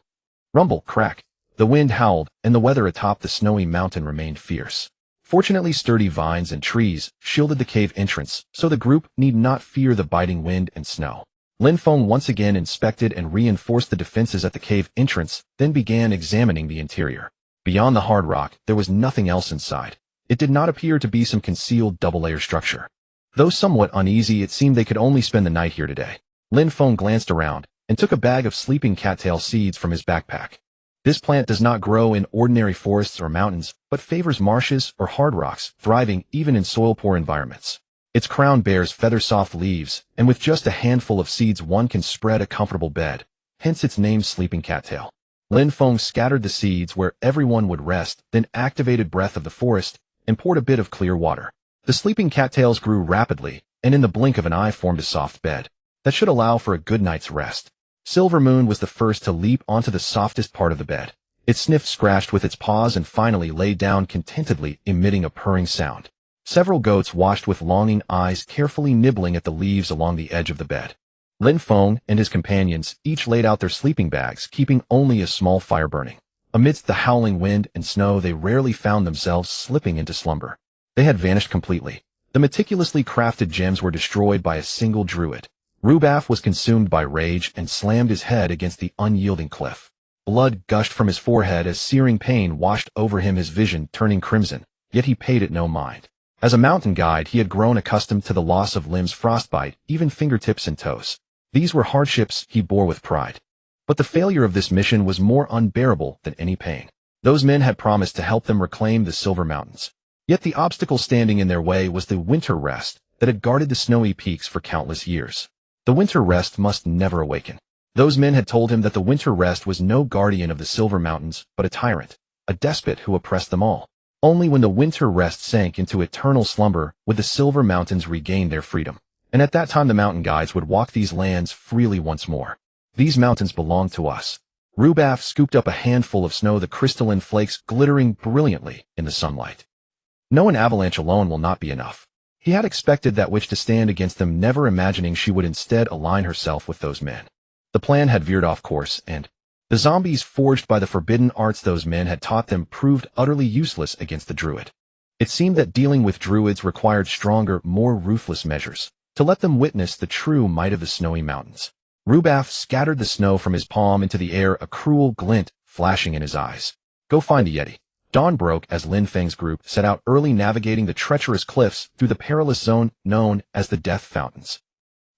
Rumble, crack. The wind howled, and the weather atop the snowy mountain remained fierce. Fortunately, sturdy vines and trees shielded the cave entrance, so the group need not fear the biting wind and snow. Lin Feng once again inspected and reinforced the defenses at the cave entrance, then began examining the interior. Beyond the hard rock, there was nothing else inside. It did not appear to be some concealed double-layer structure. Though somewhat uneasy, it seemed they could only spend the night here today. Lin Feng glanced around and took a bag of sleeping cattail seeds from his backpack. This plant does not grow in ordinary forests or mountains, but favors marshes or hard rocks, thriving even in soil-poor environments. Its crown bears feather-soft leaves, and with just a handful of seeds one can spread a comfortable bed, hence its name, sleeping cattail. Lin Feng scattered the seeds where everyone would rest, then activated Breath of the Forest and poured a bit of clear water. The sleeping cattails grew rapidly, and in the blink of an eye formed a soft bed that should allow for a good night's rest. Silver Moon was the first to leap onto the softest part of the bed. It sniffed, scratched with its paws, and finally lay down contentedly, emitting a purring sound. Several goats watched with longing eyes, carefully nibbling at the leaves along the edge of the bed. Lin Feng and his companions each laid out their sleeping bags, keeping only a small fire burning. Amidst the howling wind and snow, they rarely found themselves slipping into slumber. They had vanished completely. The meticulously crafted gems were destroyed by a single druid. Rubaf was consumed by rage and slammed his head against the unyielding cliff. Blood gushed from his forehead as searing pain washed over him, his vision turning crimson, yet he paid it no mind. As a mountain guide, he had grown accustomed to the loss of limbs, frostbite, even fingertips and toes. These were hardships he bore with pride. But the failure of this mission was more unbearable than any pain. Those men had promised to help them reclaim the Silver Mountains. Yet the obstacle standing in their way was the winter rest that had guarded the snowy peaks for countless years. The winter rest must never awaken. Those men had told him that the winter rest was no guardian of the Silver Mountains, but a tyrant, a despot who oppressed them all. Only when the winter rest sank into eternal slumber would the Silver Mountains regain their freedom. And at that time the mountain guides would walk these lands freely once more. These mountains belong to us. Rubaf scooped up a handful of snow, the crystalline flakes glittering brilliantly in the sunlight. No, an avalanche alone will not be enough. He had expected that witch to stand against them, never imagining she would instead align herself with those men. The plan had veered off course, and the zombies forged by the forbidden arts those men had taught them proved utterly useless against the Druid. It seemed that dealing with Druids required stronger, more ruthless measures, to let them witness the true might of the snowy mountains. Rubaf scattered the snow from his palm into the air, a cruel glint flashing in his eyes. Go find a Yeti. Dawn broke as Lin Feng's group set out early, navigating the treacherous cliffs through the perilous zone known as the Death Fountains.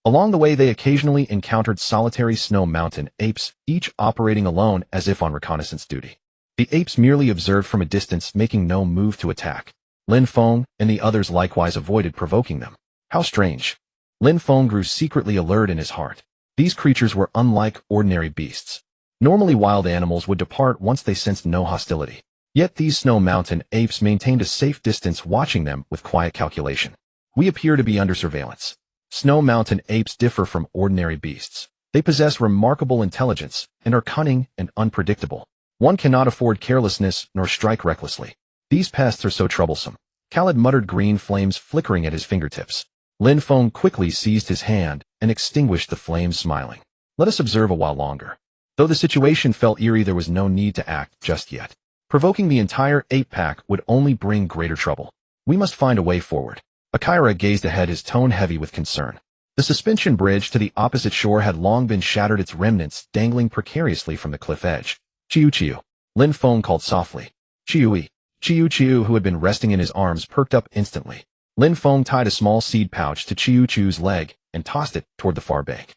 Along the way they occasionally encountered solitary snow mountain apes, each operating alone as if on reconnaissance duty. The apes merely observed from a distance, making no move to attack. Lin Feng and the others likewise avoided provoking them. How strange. Lin Feng grew secretly alert in his heart. These creatures were unlike ordinary beasts. Normally wild animals would depart once they sensed no hostility. Yet these snow mountain apes maintained a safe distance, watching them with quiet calculation. We appear to be under surveillance. Snow mountain apes differ from ordinary beasts. They possess remarkable intelligence and are cunning and unpredictable. One cannot afford carelessness nor strike recklessly. These pests are so troublesome. Khalid muttered, green flames flickering at his fingertips. Lin Feng quickly seized his hand and extinguished the flames, smiling. Let us observe a while longer. Though the situation felt eerie, there was no need to act just yet. Provoking the entire ape pack would only bring greater trouble. We must find a way forward. Akira gazed ahead, his tone heavy with concern. The suspension bridge to the opposite shore had long been shattered, its remnants dangling precariously from the cliff edge. Chiu Chiu. Lin Feng called softly. Chiu-yi. Chiu Chiu, who had been resting in his arms, perked up instantly. Lin Feng tied a small seed pouch to Chiu Chiu's leg and tossed it toward the far bank.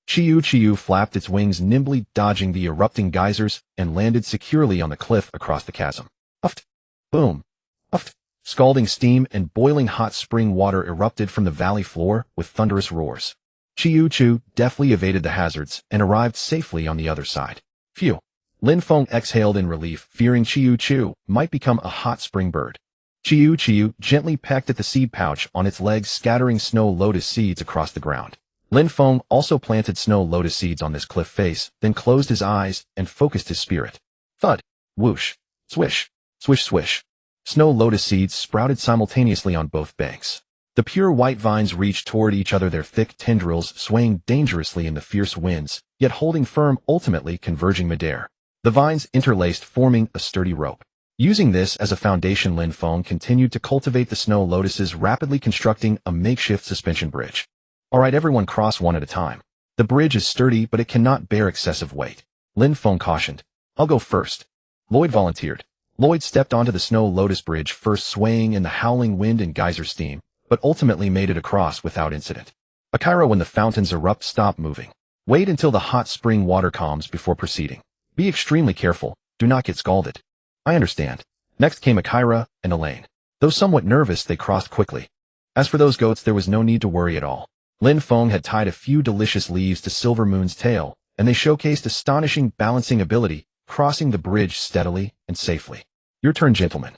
Chiu Chiu flapped its wings, nimbly dodging the erupting geysers, and landed securely on the cliff across the chasm. Uft! Boom! Uft! Scalding steam and boiling hot spring water erupted from the valley floor with thunderous roars. Chiu Chiu deftly evaded the hazards and arrived safely on the other side. Phew! Lin Feng exhaled in relief, fearing Chiu Chiu might become a hot spring bird. Chiu Chiu gently pecked at the seed pouch on its legs, scattering snow lotus seeds across the ground. Lin Feng also planted snow lotus seeds on this cliff face, then closed his eyes and focused his spirit. Thud! Whoosh! Swish! Swish swish! Snow lotus seeds sprouted simultaneously on both banks. The pure white vines reached toward each other, their thick tendrils swaying dangerously in the fierce winds, yet holding firm, ultimately converging midair. The vines interlaced, forming a sturdy rope. Using this as a foundation, Lin Feng continued to cultivate the snow lotuses, rapidly constructing a makeshift suspension bridge. All right, everyone, cross one at a time. The bridge is sturdy, but it cannot bear excessive weight. Lin Feng cautioned. I'll go first. Lloyd volunteered. Lloyd stepped onto the snow lotus bridge, first swaying in the howling wind and geyser steam, but ultimately made it across without incident. Akira, when the fountains erupt, stop moving. Wait until the hot spring water calms before proceeding. Be extremely careful. Do not get scalded. I understand. Next came Akira and Elaine. Though somewhat nervous, they crossed quickly. As for those goats, there was no need to worry at all. Lin Feng had tied a few delicious leaves to Silver Moon's tail, and they showcased astonishing balancing ability, crossing the bridge steadily and safely. Your turn, gentlemen.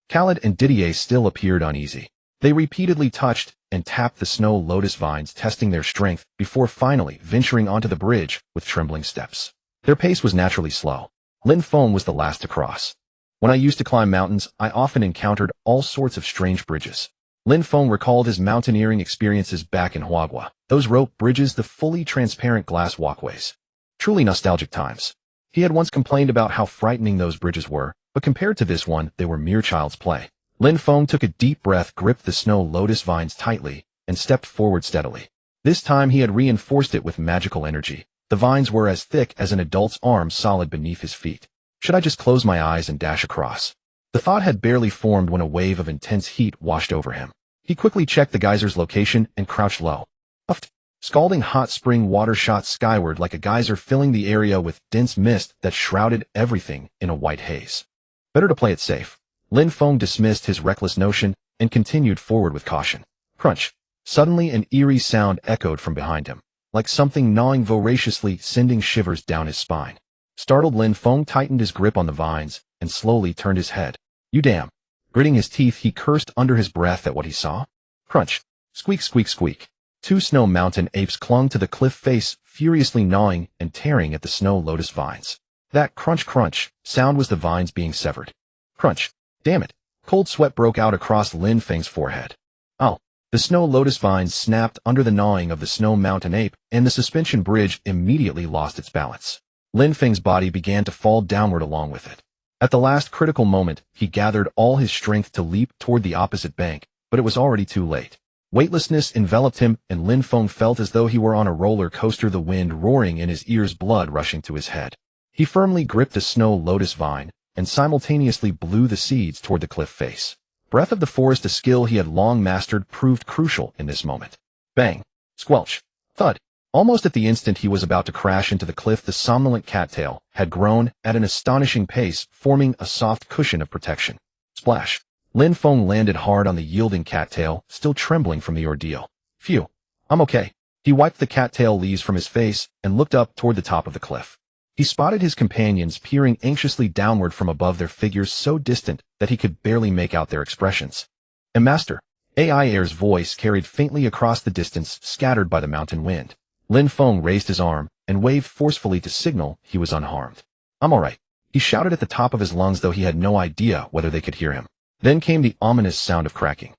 Khalid and Didier still appeared uneasy. They repeatedly touched and tapped the snow lotus vines, testing their strength before finally venturing onto the bridge with trembling steps. Their pace was naturally slow. Lin Feng was the last to cross. When I used to climb mountains, I often encountered all sorts of strange bridges. Lin Feng recalled his mountaineering experiences back in Huagua. Those rope bridges, the fully transparent glass walkways. Truly nostalgic times. He had once complained about how frightening those bridges were, but compared to this one, they were mere child's play. Lin Feng took a deep breath, gripped the snow lotus vines tightly, and stepped forward steadily. This time he had reinforced it with magical energy. The vines were as thick as an adult's arm, solid beneath his feet. Should I just close my eyes and dash across? The thought had barely formed when a wave of intense heat washed over him. He quickly checked the geyser's location and crouched low. Puffed. Scalding hot spring water shot skyward like a geyser, filling the area with dense mist that shrouded everything in a white haze. Better to play it safe. Lin Feng dismissed his reckless notion and continued forward with caution. Crunch. Suddenly an eerie sound echoed from behind him, like something gnawing voraciously, sending shivers down his spine. Startled, Lin Feng tightened his grip on the vines and slowly turned his head. You damn. Gritting his teeth, he cursed under his breath at what he saw. Crunch. Squeak, squeak, squeak. Two snow mountain apes clung to the cliff face, furiously gnawing and tearing at the snow lotus vines. That crunch crunch sound was the vines being severed. Crunch. Damn it. Cold sweat broke out across Lin Feng's forehead. Oh. The snow lotus vines snapped under the gnawing of the snow mountain ape, and the suspension bridge immediately lost its balance. Lin Feng's body began to fall downward along with it. At the last critical moment, he gathered all his strength to leap toward the opposite bank, but it was already too late. Weightlessness enveloped him, and Lin Feng felt as though he were on a roller coaster, the wind roaring in his ears, blood rushing to his head. He firmly gripped the snow lotus vine, and simultaneously blew the seeds toward the cliff face. Breath of the forest, a skill he had long mastered, proved crucial in this moment. Bang! Squelch! Thud! Almost at the instant he was about to crash into the cliff, the somnolent cattail had grown at an astonishing pace, forming a soft cushion of protection. Splash! Lin Feng landed hard on the yielding cattail, still trembling from the ordeal. Phew! I'm okay. He wiped the cattail leaves from his face and looked up toward the top of the cliff. He spotted his companions peering anxiously downward from above, their figures so distant that he could barely make out their expressions. And Master, AI Air's voice carried faintly across the distance, scattered by the mountain wind. Lin Feng raised his arm and waved forcefully to signal he was unharmed. I'm all right. He shouted at the top of his lungs, though he had no idea whether they could hear him. Then came the ominous sound of cracking.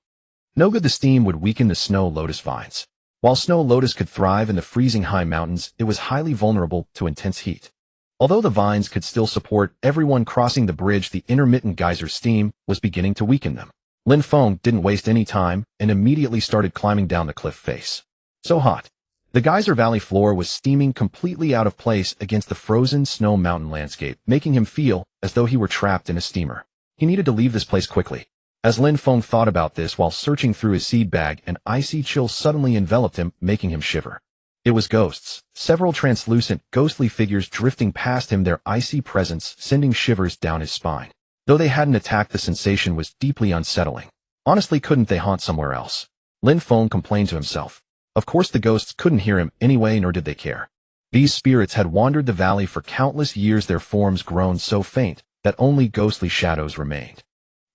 No good, the steam would weaken the snow lotus vines. While snow lotus could thrive in the freezing high mountains, it was highly vulnerable to intense heat. Although the vines could still support everyone crossing the bridge, the intermittent geyser steam was beginning to weaken them. Lin Feng didn't waste any time and immediately started climbing down the cliff face. So hot. The geyser valley floor was steaming completely out of place against the frozen snow mountain landscape, making him feel as though he were trapped in a steamer. He needed to leave this place quickly. As Lin Feng thought about this while searching through his seed bag, an icy chill suddenly enveloped him, making him shiver. It was ghosts, several translucent, ghostly figures drifting past him, their icy presence sending shivers down his spine. Though they hadn't attacked, the sensation was deeply unsettling. Honestly, couldn't they haunt somewhere else? Lin Feng complained to himself. Of course the ghosts couldn't hear him anyway, nor did they care. These spirits had wandered the valley for countless years, their forms grown so faint that only ghostly shadows remained.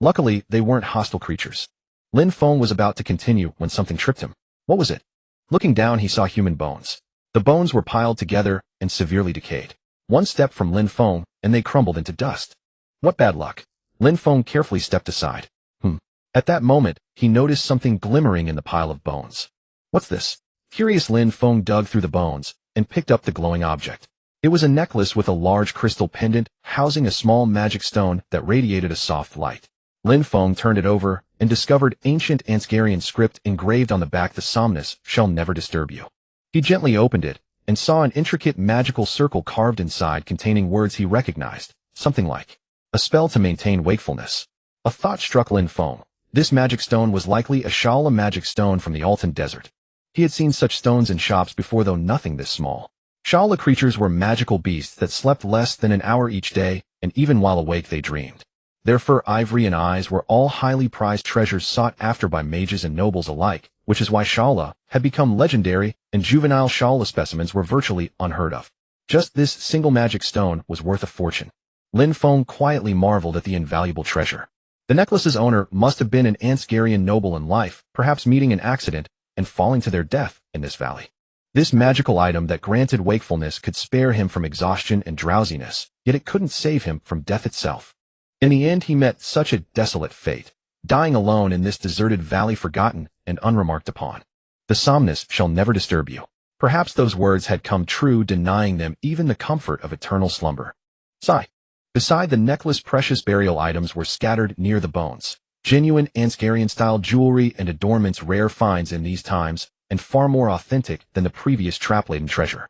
Luckily, they weren't hostile creatures. Lin Feng was about to continue when something tripped him. What was it? Looking down, he saw human bones. The bones were piled together and severely decayed. One step from Lin Feng, and they crumbled into dust. What bad luck. Lin Feng carefully stepped aside. At that moment, he noticed something glimmering in the pile of bones. What's this? Curious, Lin Feng dug through the bones and picked up the glowing object. It was a necklace with a large crystal pendant housing a small magic stone that radiated a soft light. Lin Feng turned it over and discovered ancient Ansgarian script engraved on the back. The somnus shall never disturb you. He gently opened it and saw an intricate magical circle carved inside containing words he recognized, something like a spell to maintain wakefulness. A thought struck Lin Feng. This magic stone was likely a Shala magic stone from the Altan Desert. He had seen such stones in shops before, though nothing this small. Shala creatures were magical beasts that slept less than an hour each day, and even while awake they dreamed. Their fur, ivory, and eyes were all highly prized treasures sought after by mages and nobles alike, which is why Shala had become legendary and juvenile Shala specimens were virtually unheard of. Just this single magic stone was worth a fortune. Lin Feng quietly marveled at the invaluable treasure. The necklace's owner must have been an Ansgarian noble in life, perhaps meeting an accident and falling to their death in this valley. This magical item that granted wakefulness could spare him from exhaustion and drowsiness, yet it couldn't save him from death itself. In the end, he met such a desolate fate, dying alone in this deserted valley, forgotten and unremarked upon. The somnus shall never disturb you. Perhaps those words had come true, denying them even the comfort of eternal slumber. Sigh. Beside the necklace, precious burial items were scattered near the bones. Genuine Ansgarian-style jewelry and adornments, rare finds in these times, and far more authentic than the previous trap-laden treasure.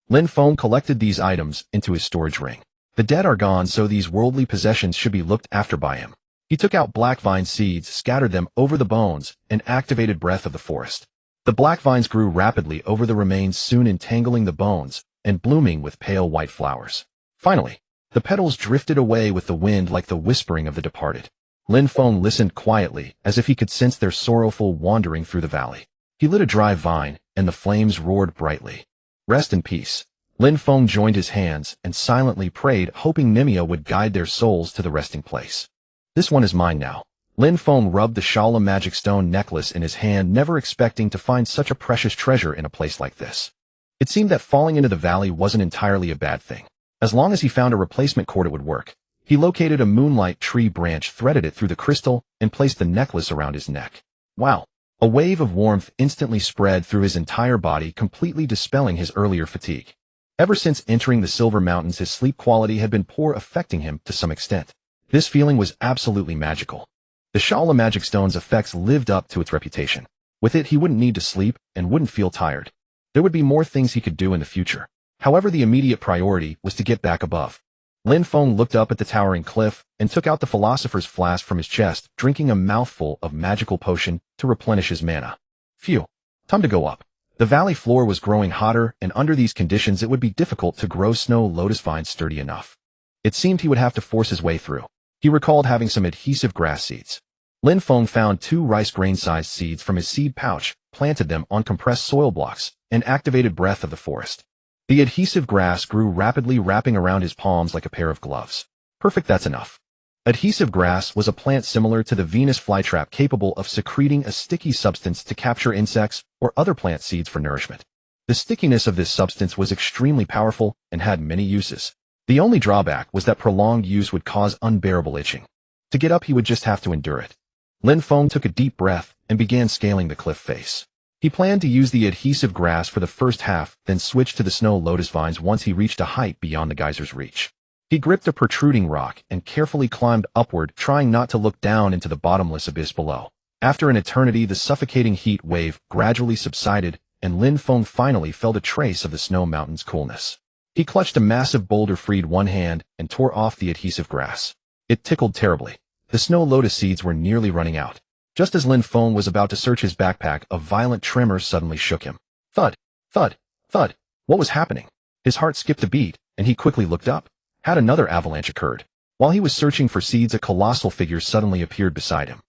Lin Feng collected these items into his storage ring. The dead are gone, so these worldly possessions should be looked after by him. He took out black vine seeds, scattered them over the bones, and activated Breath of the Forest. The black vines grew rapidly over the remains, soon entangling the bones and blooming with pale white flowers. Finally, the petals drifted away with the wind like the whispering of the departed. Lin Feng listened quietly, as if he could sense their sorrowful wandering through the valley. He lit a dry vine, and the flames roared brightly. Rest in peace. Lin Feng joined his hands and silently prayed, hoping Nimia would guide their souls to the resting place. This one is mine now. Lin Feng rubbed the Shala magic stone necklace in his hand, never expecting to find such a precious treasure in a place like this. It seemed that falling into the valley wasn't entirely a bad thing. As long as he found a replacement cord, it would work. He located a moonlight tree branch, threaded it through the crystal, and placed the necklace around his neck. Wow! A wave of warmth instantly spread through his entire body, completely dispelling his earlier fatigue. Ever since entering the Silver Mountains, his sleep quality had been poor, affecting him to some extent. This feeling was absolutely magical. The Shala magic stone's effects lived up to its reputation. With it, he wouldn't need to sleep and wouldn't feel tired. There would be more things he could do in the future. However, the immediate priority was to get back above. Lin Feng looked up at the towering cliff and took out the philosopher's flask from his chest, drinking a mouthful of magical potion to replenish his mana. Phew. Time to go up. The valley floor was growing hotter, and under these conditions it would be difficult to grow snow lotus vines sturdy enough. It seemed he would have to force his way through. He recalled having some adhesive grass seeds. Lin Feng found 2 rice grain-sized seeds from his seed pouch, planted them on compressed soil blocks, and activated Breath of the Forest. The adhesive grass grew rapidly, wrapping around his palms like a pair of gloves. Perfect, that's enough. Adhesive grass was a plant similar to the Venus flytrap, capable of secreting a sticky substance to capture insects or other plant seeds for nourishment. The stickiness of this substance was extremely powerful and had many uses. The only drawback was that prolonged use would cause unbearable itching. To get up, he would just have to endure it. Lin Feng took a deep breath and began scaling the cliff face. He planned to use the adhesive grass for the first half, then switch to the snow lotus vines once he reached a height beyond the geyser's reach. He gripped a protruding rock and carefully climbed upward, trying not to look down into the bottomless abyss below. After an eternity, the suffocating heat wave gradually subsided, and Lin Feng finally felt a trace of the snow mountain's coolness. He clutched a massive boulder, freed one hand, and tore off the adhesive grass. It tickled terribly. The snow lotus seeds were nearly running out. Just as Lin Feng was about to search his backpack, a violent tremor suddenly shook him. Thud, thud, thud. What was happening? His heart skipped a beat, and he quickly looked up. Had another avalanche occurred? While he was searching for seeds, a colossal figure suddenly appeared beside him.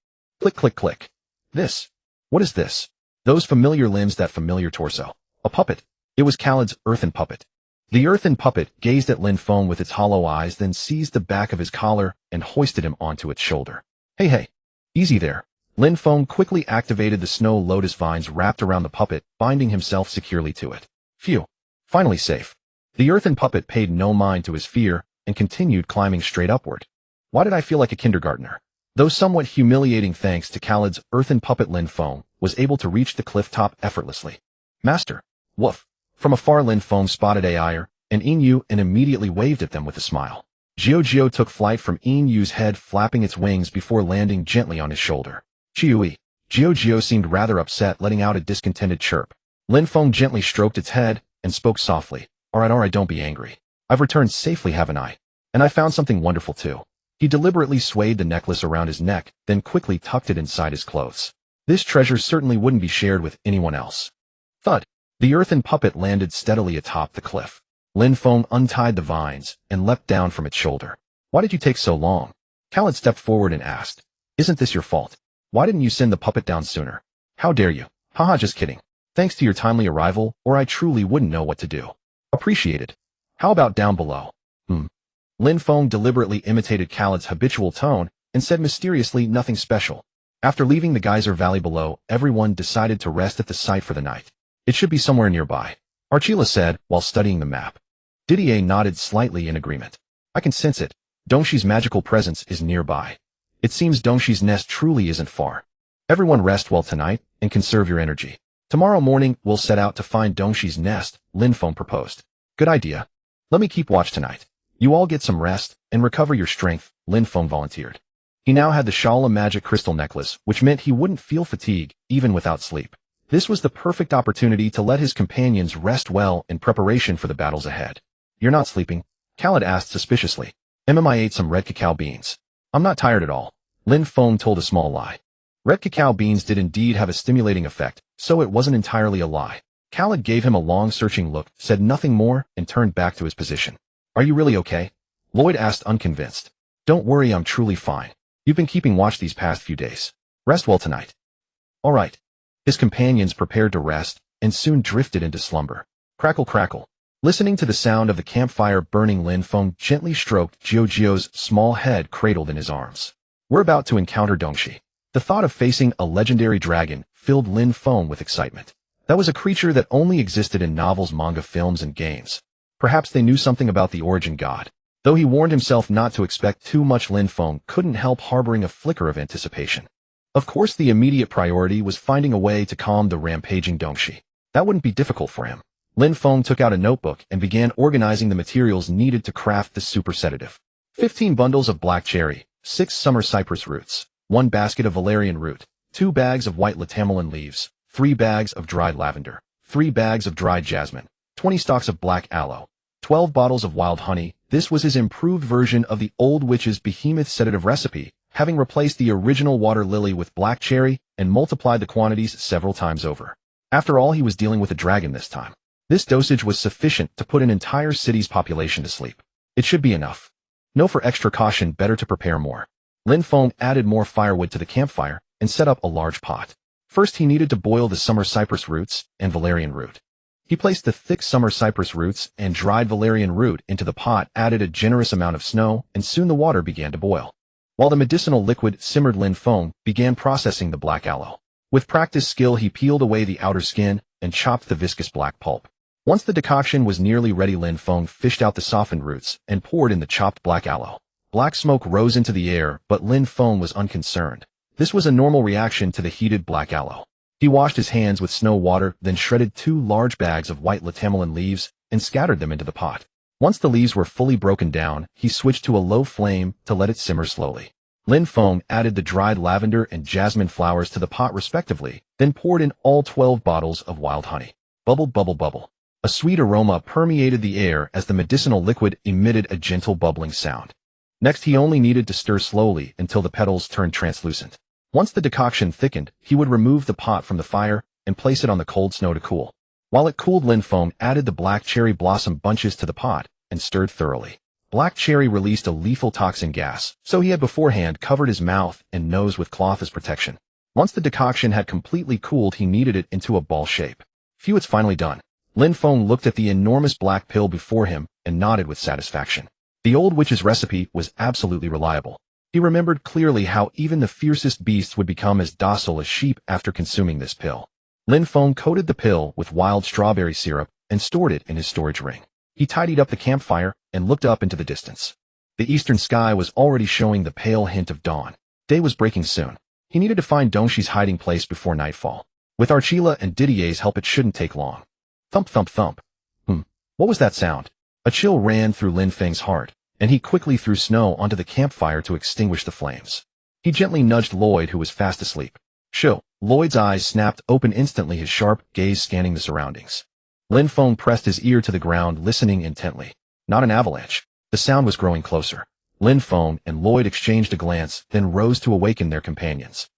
Click, click, click. This. What is this? Those familiar limbs, that familiar torso. A puppet. It was Khaled's earthen puppet. The earthen puppet gazed at Lin Feng with its hollow eyes, then seized the back of his collar and hoisted him onto its shoulder. Hey, easy there. Lin Feng quickly activated the snow lotus vines wrapped around the puppet, binding himself securely to it. Phew. Finally safe. The earthen puppet paid no mind to his fear and continued climbing straight upward. Why did I feel like a kindergartner? Though somewhat humiliating, thanks to Khaled's earthen puppet, Lin Feng was able to reach the cliff top effortlessly. Master. Woof. From afar, Lin Feng spotted Ayer and Yin and immediately waved at them with a smile. Jiao took flight from Yinyu's head, flapping its wings before landing gently on his shoulder. Jiao seemed rather upset, letting out a discontented chirp. Lin Feng gently stroked its head and spoke softly. Alright, don't be angry. I've returned safely, haven't I? And I found something wonderful too. He deliberately swayed the necklace around his neck, then quickly tucked it inside his clothes. This treasure certainly wouldn't be shared with anyone else. Thud. The earthen puppet landed steadily atop the cliff. Lin Feng untied the vines and leapt down from its shoulder. Why did you take so long? Khaled stepped forward and asked. Isn't this your fault? Why didn't you send the puppet down sooner? How dare you? Haha, just kidding. Thanks to your timely arrival, or I truly wouldn't know what to do. Appreciated. How about down below? Lin Feng deliberately imitated Khaled's habitual tone and said mysteriously, nothing special. After leaving the geyser valley below, everyone decided to rest at the site for the night. It should be somewhere nearby, Archila said while studying the map. Didier nodded slightly in agreement. I can sense it. Dongshi's magical presence is nearby. It seems Dongshi's nest truly isn't far. Everyone rest well tonight and conserve your energy. Tomorrow morning we'll set out to find Dongshi's nest, Lin Feng proposed. Good idea. Let me keep watch tonight. You all get some rest and recover your strength, Lin Feng volunteered. He now had the Shala magic crystal necklace, which meant he wouldn't feel fatigue even without sleep. This was the perfect opportunity to let his companions rest well in preparation for the battles ahead. You're not sleeping? Khaled asked suspiciously. I ate some red cacao beans. I'm not tired at all. Lin Feng told a small lie. Red cacao beans did indeed have a stimulating effect, so it wasn't entirely a lie. Khaled gave him a long searching look, said nothing more, and turned back to his position. Are you really okay? Lloyd asked, unconvinced. Don't worry, I'm truly fine. You've been keeping watch these past few days. Rest well tonight. All right. His companions prepared to rest, and soon drifted into slumber. Crackle crackle. Listening to the sound of the campfire burning, Lin Feng gently stroked Jiujiu's small head cradled in his arms. We're about to encounter Dongxi. The thought of facing a legendary dragon filled Lin Feng with excitement. That was a creature that only existed in novels, manga, films, and games. Perhaps they knew something about the origin god. Though he warned himself not to expect too much, Lin Feng couldn't help harboring a flicker of anticipation. Of course, the immediate priority was finding a way to calm the rampaging Dongxi. That wouldn't be difficult for him. Lin Feng took out a notebook and began organizing the materials needed to craft the super sedative. 15 bundles of black cherry, 6 summer cypress roots, 1 basket of valerian root, 2 bags of white latamelin leaves, 3 bags of dried lavender, 3 bags of dried jasmine, 20 stalks of black aloe, 12 bottles of wild honey. This was his improved version of the old witch's behemoth sedative recipe, having replaced the original water lily with black cherry and multiplied the quantities several times over. After all, he was dealing with a dragon this time. This dosage was sufficient to put an entire city's population to sleep. It should be enough. No, for extra caution, better to prepare more. Lin Feng added more firewood to the campfire and set up a large pot. First, he needed to boil the summer cypress roots and valerian root. He placed the thick summer cypress roots and dried valerian root into the pot, added a generous amount of snow, and soon the water began to boil. While the medicinal liquid simmered, Lin Feng began processing the black aloe. With practiced skill, he peeled away the outer skin and chopped the viscous black pulp. Once the decoction was nearly ready, Lin Feng fished out the softened roots and poured in the chopped black aloe. Black smoke rose into the air, but Lin Feng was unconcerned. This was a normal reaction to the heated black aloe. He washed his hands with snow water, then shredded 2 large bags of white latamelin leaves and scattered them into the pot. Once the leaves were fully broken down, he switched to a low flame to let it simmer slowly. Lin Feng added the dried lavender and jasmine flowers to the pot respectively, then poured in all 12 bottles of wild honey. Bubble, bubble, bubble. A sweet aroma permeated the air as the medicinal liquid emitted a gentle bubbling sound. Next, he only needed to stir slowly until the petals turned translucent. Once the decoction thickened, he would remove the pot from the fire and place it on the cold snow to cool. While it cooled, Lin Feng added the black cherry blossom bunches to the pot and stirred thoroughly. Black cherry released a lethal toxin gas, so he had beforehand covered his mouth and nose with cloth as protection. Once the decoction had completely cooled, he kneaded it into a ball shape. Phew, it's finally done. Lin Feng looked at the enormous black pill before him and nodded with satisfaction. The old witch's recipe was absolutely reliable. He remembered clearly how even the fiercest beasts would become as docile as sheep after consuming this pill. Lin Feng coated the pill with wild strawberry syrup and stored it in his storage ring. He tidied up the campfire and looked up into the distance. The eastern sky was already showing the pale hint of dawn. Day was breaking soon. He needed to find Dongxi's hiding place before nightfall. With Archila and Didier's help, it shouldn't take long. Thump, thump, thump. What was that sound? A chill ran through Lin Feng's heart, and he quickly threw snow onto the campfire to extinguish the flames. He gently nudged Lloyd, who was fast asleep. Shoo! Lloyd's eyes snapped open instantly, his sharp gaze scanning the surroundings. Lin Feng pressed his ear to the ground, listening intently. Not an avalanche. The sound was growing closer. Lin Feng and Lloyd exchanged a glance, then rose to awaken their companions.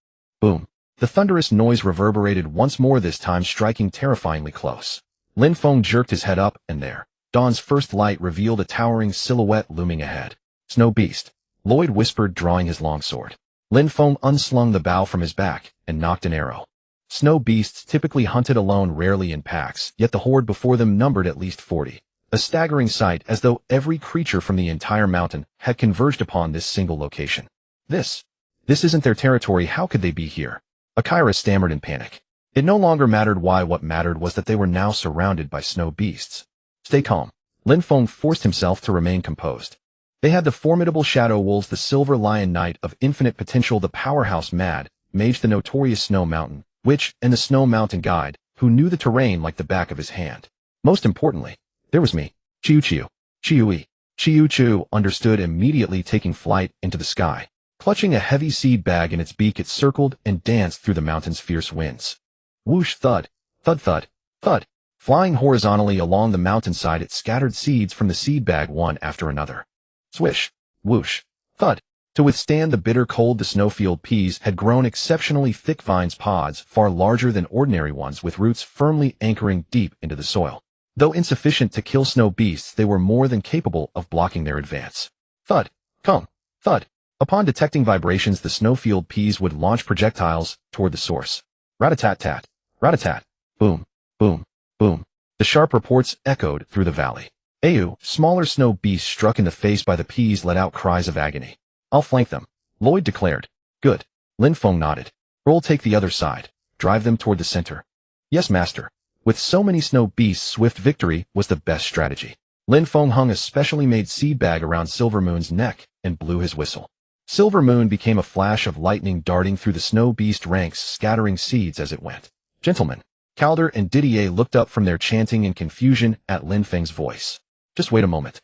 Boom! The thunderous noise reverberated once more, this time striking terrifyingly close. Lin Feng jerked his head up, and there, dawn's first light revealed a towering silhouette looming ahead. Snow Beast, Lloyd whispered, drawing his longsword. Lin Feng unslung the bow from his back and knocked an arrow. Snow beasts typically hunted alone, rarely in packs, yet the horde before them numbered at least 40. A staggering sight, as though every creature from the entire mountain had converged upon this single location. This isn't their territory. How could they be here? Akira stammered in panic. It no longer mattered why. What mattered was that they were now surrounded by snow beasts. Stay calm. Lin Feng forced himself to remain composed. They had the formidable Shadow Wolves, the Silver Lion Knight of infinite potential, the powerhouse Mad Mage, the notorious Snow Mountain Witch, and the Snow Mountain Guide, who knew the terrain like the back of his hand. Most importantly, there was me, Chiu-Chiu. Chiu-Yi. Chiu-Chiu understood immediately, taking flight into the sky. Clutching a heavy seed bag in its beak, it circled and danced through the mountain's fierce winds. Whoosh, thud, thud, thud, thud. Flying horizontally along the mountainside, it scattered seeds from the seed bag one after another. Swish, whoosh, thud. To withstand the bitter cold, the snowfield peas had grown exceptionally thick vines, pods far larger than ordinary ones, with roots firmly anchoring deep into the soil. Though insufficient to kill snow beasts, they were more than capable of blocking their advance. Thud, come, thud. Upon detecting vibrations, the snowfield peas would launch projectiles toward the source. Rat-a-tat-tat, rat-a-tat, boom, boom, boom. The sharp reports echoed through the valley. Ayu, smaller snow beasts struck in the face by the peas, let out cries of agony. I'll flank them, Lloyd declared. Good. Lin Feng nodded. Roll, take the other side. Drive them toward the center. Yes, master. With so many snow beasts, swift victory was the best strategy. Lin Feng hung a specially made seed bag around Silver Moon's neck and blew his whistle. Silver Moon became a flash of lightning darting through the snow beast ranks, scattering seeds as it went. Gentlemen, Calder and Didier looked up from their chanting in confusion at Lin Feng's voice. Just wait a moment.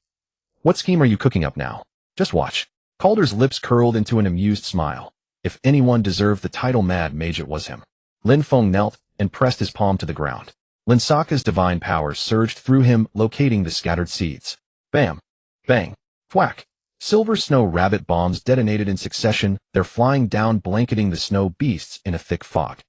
What scheme are you cooking up now? Just watch. Calder's lips curled into an amused smile. If anyone deserved the title Mad Mage, it was him. Lin Feng knelt and pressed his palm to the ground. Lin Saka's divine power surged through him, locating the scattered seeds. Bam! Bang! Thwack! Silver snow rabbit bombs detonated in succession, their flying down blanketing the snow beasts in a thick fog.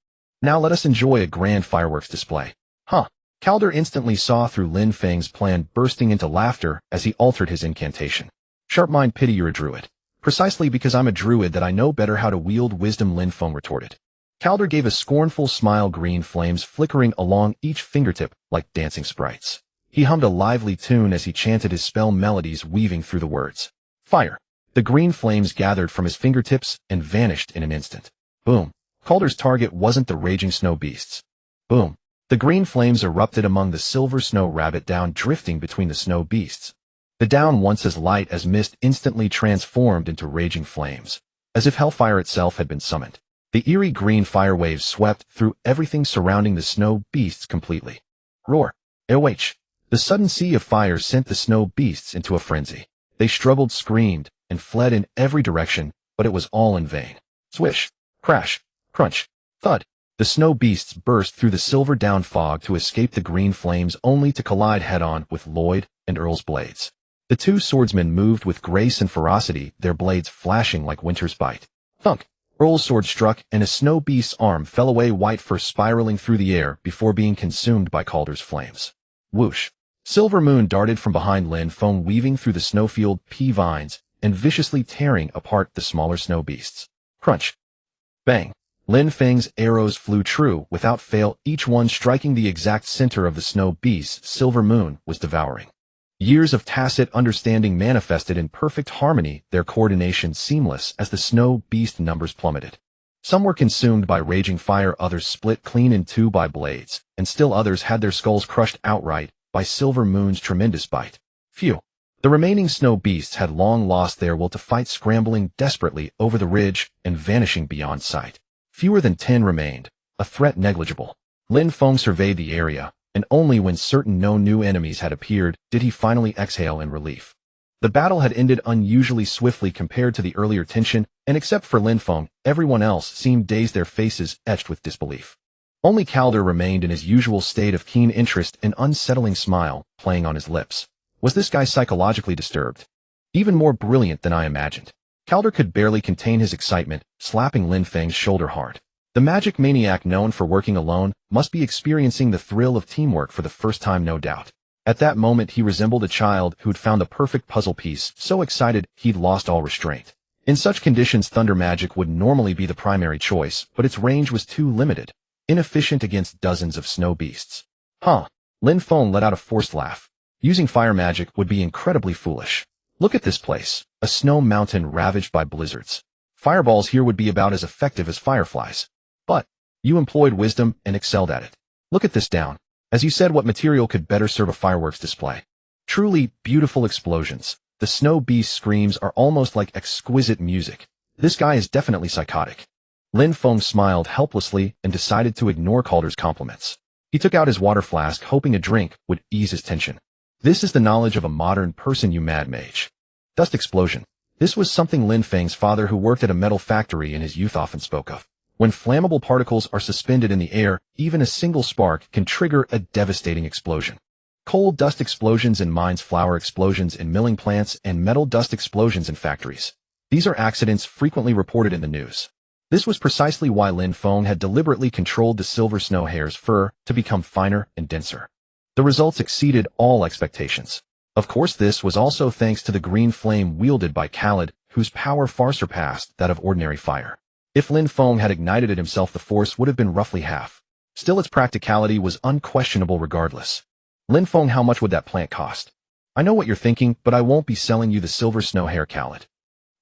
Now let us enjoy a grand fireworks display. Huh! Calder instantly saw through Lin Feng's plan, bursting into laughter as he altered his incantation. Sharp mind, pity, you're a druid. Precisely because I'm a druid that I know better how to wield wisdom, Lin Feng retorted. Calder gave a scornful smile, green flames flickering along each fingertip like dancing sprites. He hummed a lively tune as he chanted his spell, melodies weaving through the words. Fire! The green flames gathered from his fingertips and vanished in an instant. Boom! Calder's target wasn't the raging snow beasts. Boom! The green flames erupted among the silver snow rabbit down, drifting between the snow beasts. The down, once as light as mist, instantly transformed into raging flames, as if hellfire itself had been summoned. The eerie green fire waves swept through everything surrounding the snow beasts completely. Roar! Awh! The sudden sea of fire sent the snow beasts into a frenzy. They struggled, screamed, and fled in every direction, but it was all in vain. Swish! Crash! Crunch! Thud! The snow beasts burst through the silver down fog to escape the green flames, only to collide head-on with Lloyd and Earl's blades. The two swordsmen moved with grace and ferocity, their blades flashing like winter's bite. Thunk! Earl's sword struck, and a snow beast's arm fell away, white fur spiraling through the air before being consumed by Calder's flames. Whoosh! Silver Moon darted from behind Lin Feng, weaving through the snowfield pea vines and viciously tearing apart the smaller snow beasts. Crunch! Bang! Lin Feng's arrows flew true without fail, each one striking the exact center of the snow beasts Silver Moon was devouring. Years of tacit understanding manifested in perfect harmony, their coordination seamless as the snow beast numbers plummeted. Some were consumed by raging fire, others split clean in two by blades, and still others had their skulls crushed outright by Silver Moon's tremendous bite. Phew! The remaining snow beasts had long lost their will to fight, scrambling desperately over the ridge and vanishing beyond sight. Fewer than 10 remained, a threat negligible. Lin Feng surveyed the area, and only when certain no new enemies had appeared did he finally exhale in relief. The battle had ended unusually swiftly compared to the earlier tension, and except for Lin Feng, everyone else seemed dazed, their faces etched with disbelief. Only Calder remained in his usual state of keen interest, an unsettling smile playing on his lips. Was this guy psychologically disturbed? Even more brilliant than I imagined. Calder could barely contain his excitement, slapping Lin Feng's shoulder hard. The magic maniac known for working alone must be experiencing the thrill of teamwork for the first time, no doubt. At that moment he resembled a child who'd found the perfect puzzle piece, so excited he'd lost all restraint. In such conditions thunder magic would normally be the primary choice, but its range was too limited, inefficient against dozens of snow beasts. Huh. Lin Feng let out a forced laugh. Using fire magic would be incredibly foolish. Look at this place, a snow mountain ravaged by blizzards. Fireballs here would be about as effective as fireflies. But you employed wisdom and excelled at it. Look at this down. As you said, what material could better serve a fireworks display? Truly beautiful explosions. The snow beast screams are almost like exquisite music. This guy is definitely psychotic. Lin Feng smiled helplessly and decided to ignore Calder's compliments. He took out his water flask, hoping a drink would ease his tension. This is the knowledge of a modern person, you mad mage. Dust explosion. This was something Lin Feng's father, who worked at a metal factory in his youth, often spoke of. When flammable particles are suspended in the air, even a single spark can trigger a devastating explosion. Coal dust explosions in mines, flour explosions in milling plants, and metal dust explosions in factories. These are accidents frequently reported in the news. This was precisely why Lin Feng had deliberately controlled the silver snow hare's fur to become finer and denser. The results exceeded all expectations. Of course, this was also thanks to the green flame wielded by Khaled, whose power far surpassed that of ordinary fire. If Lin Feng had ignited it himself, the force would have been roughly half. Still, its practicality was unquestionable regardless. Lin Feng, how much would that plant cost? I know what you're thinking, but I won't be selling you the silver snow hare, Khaled.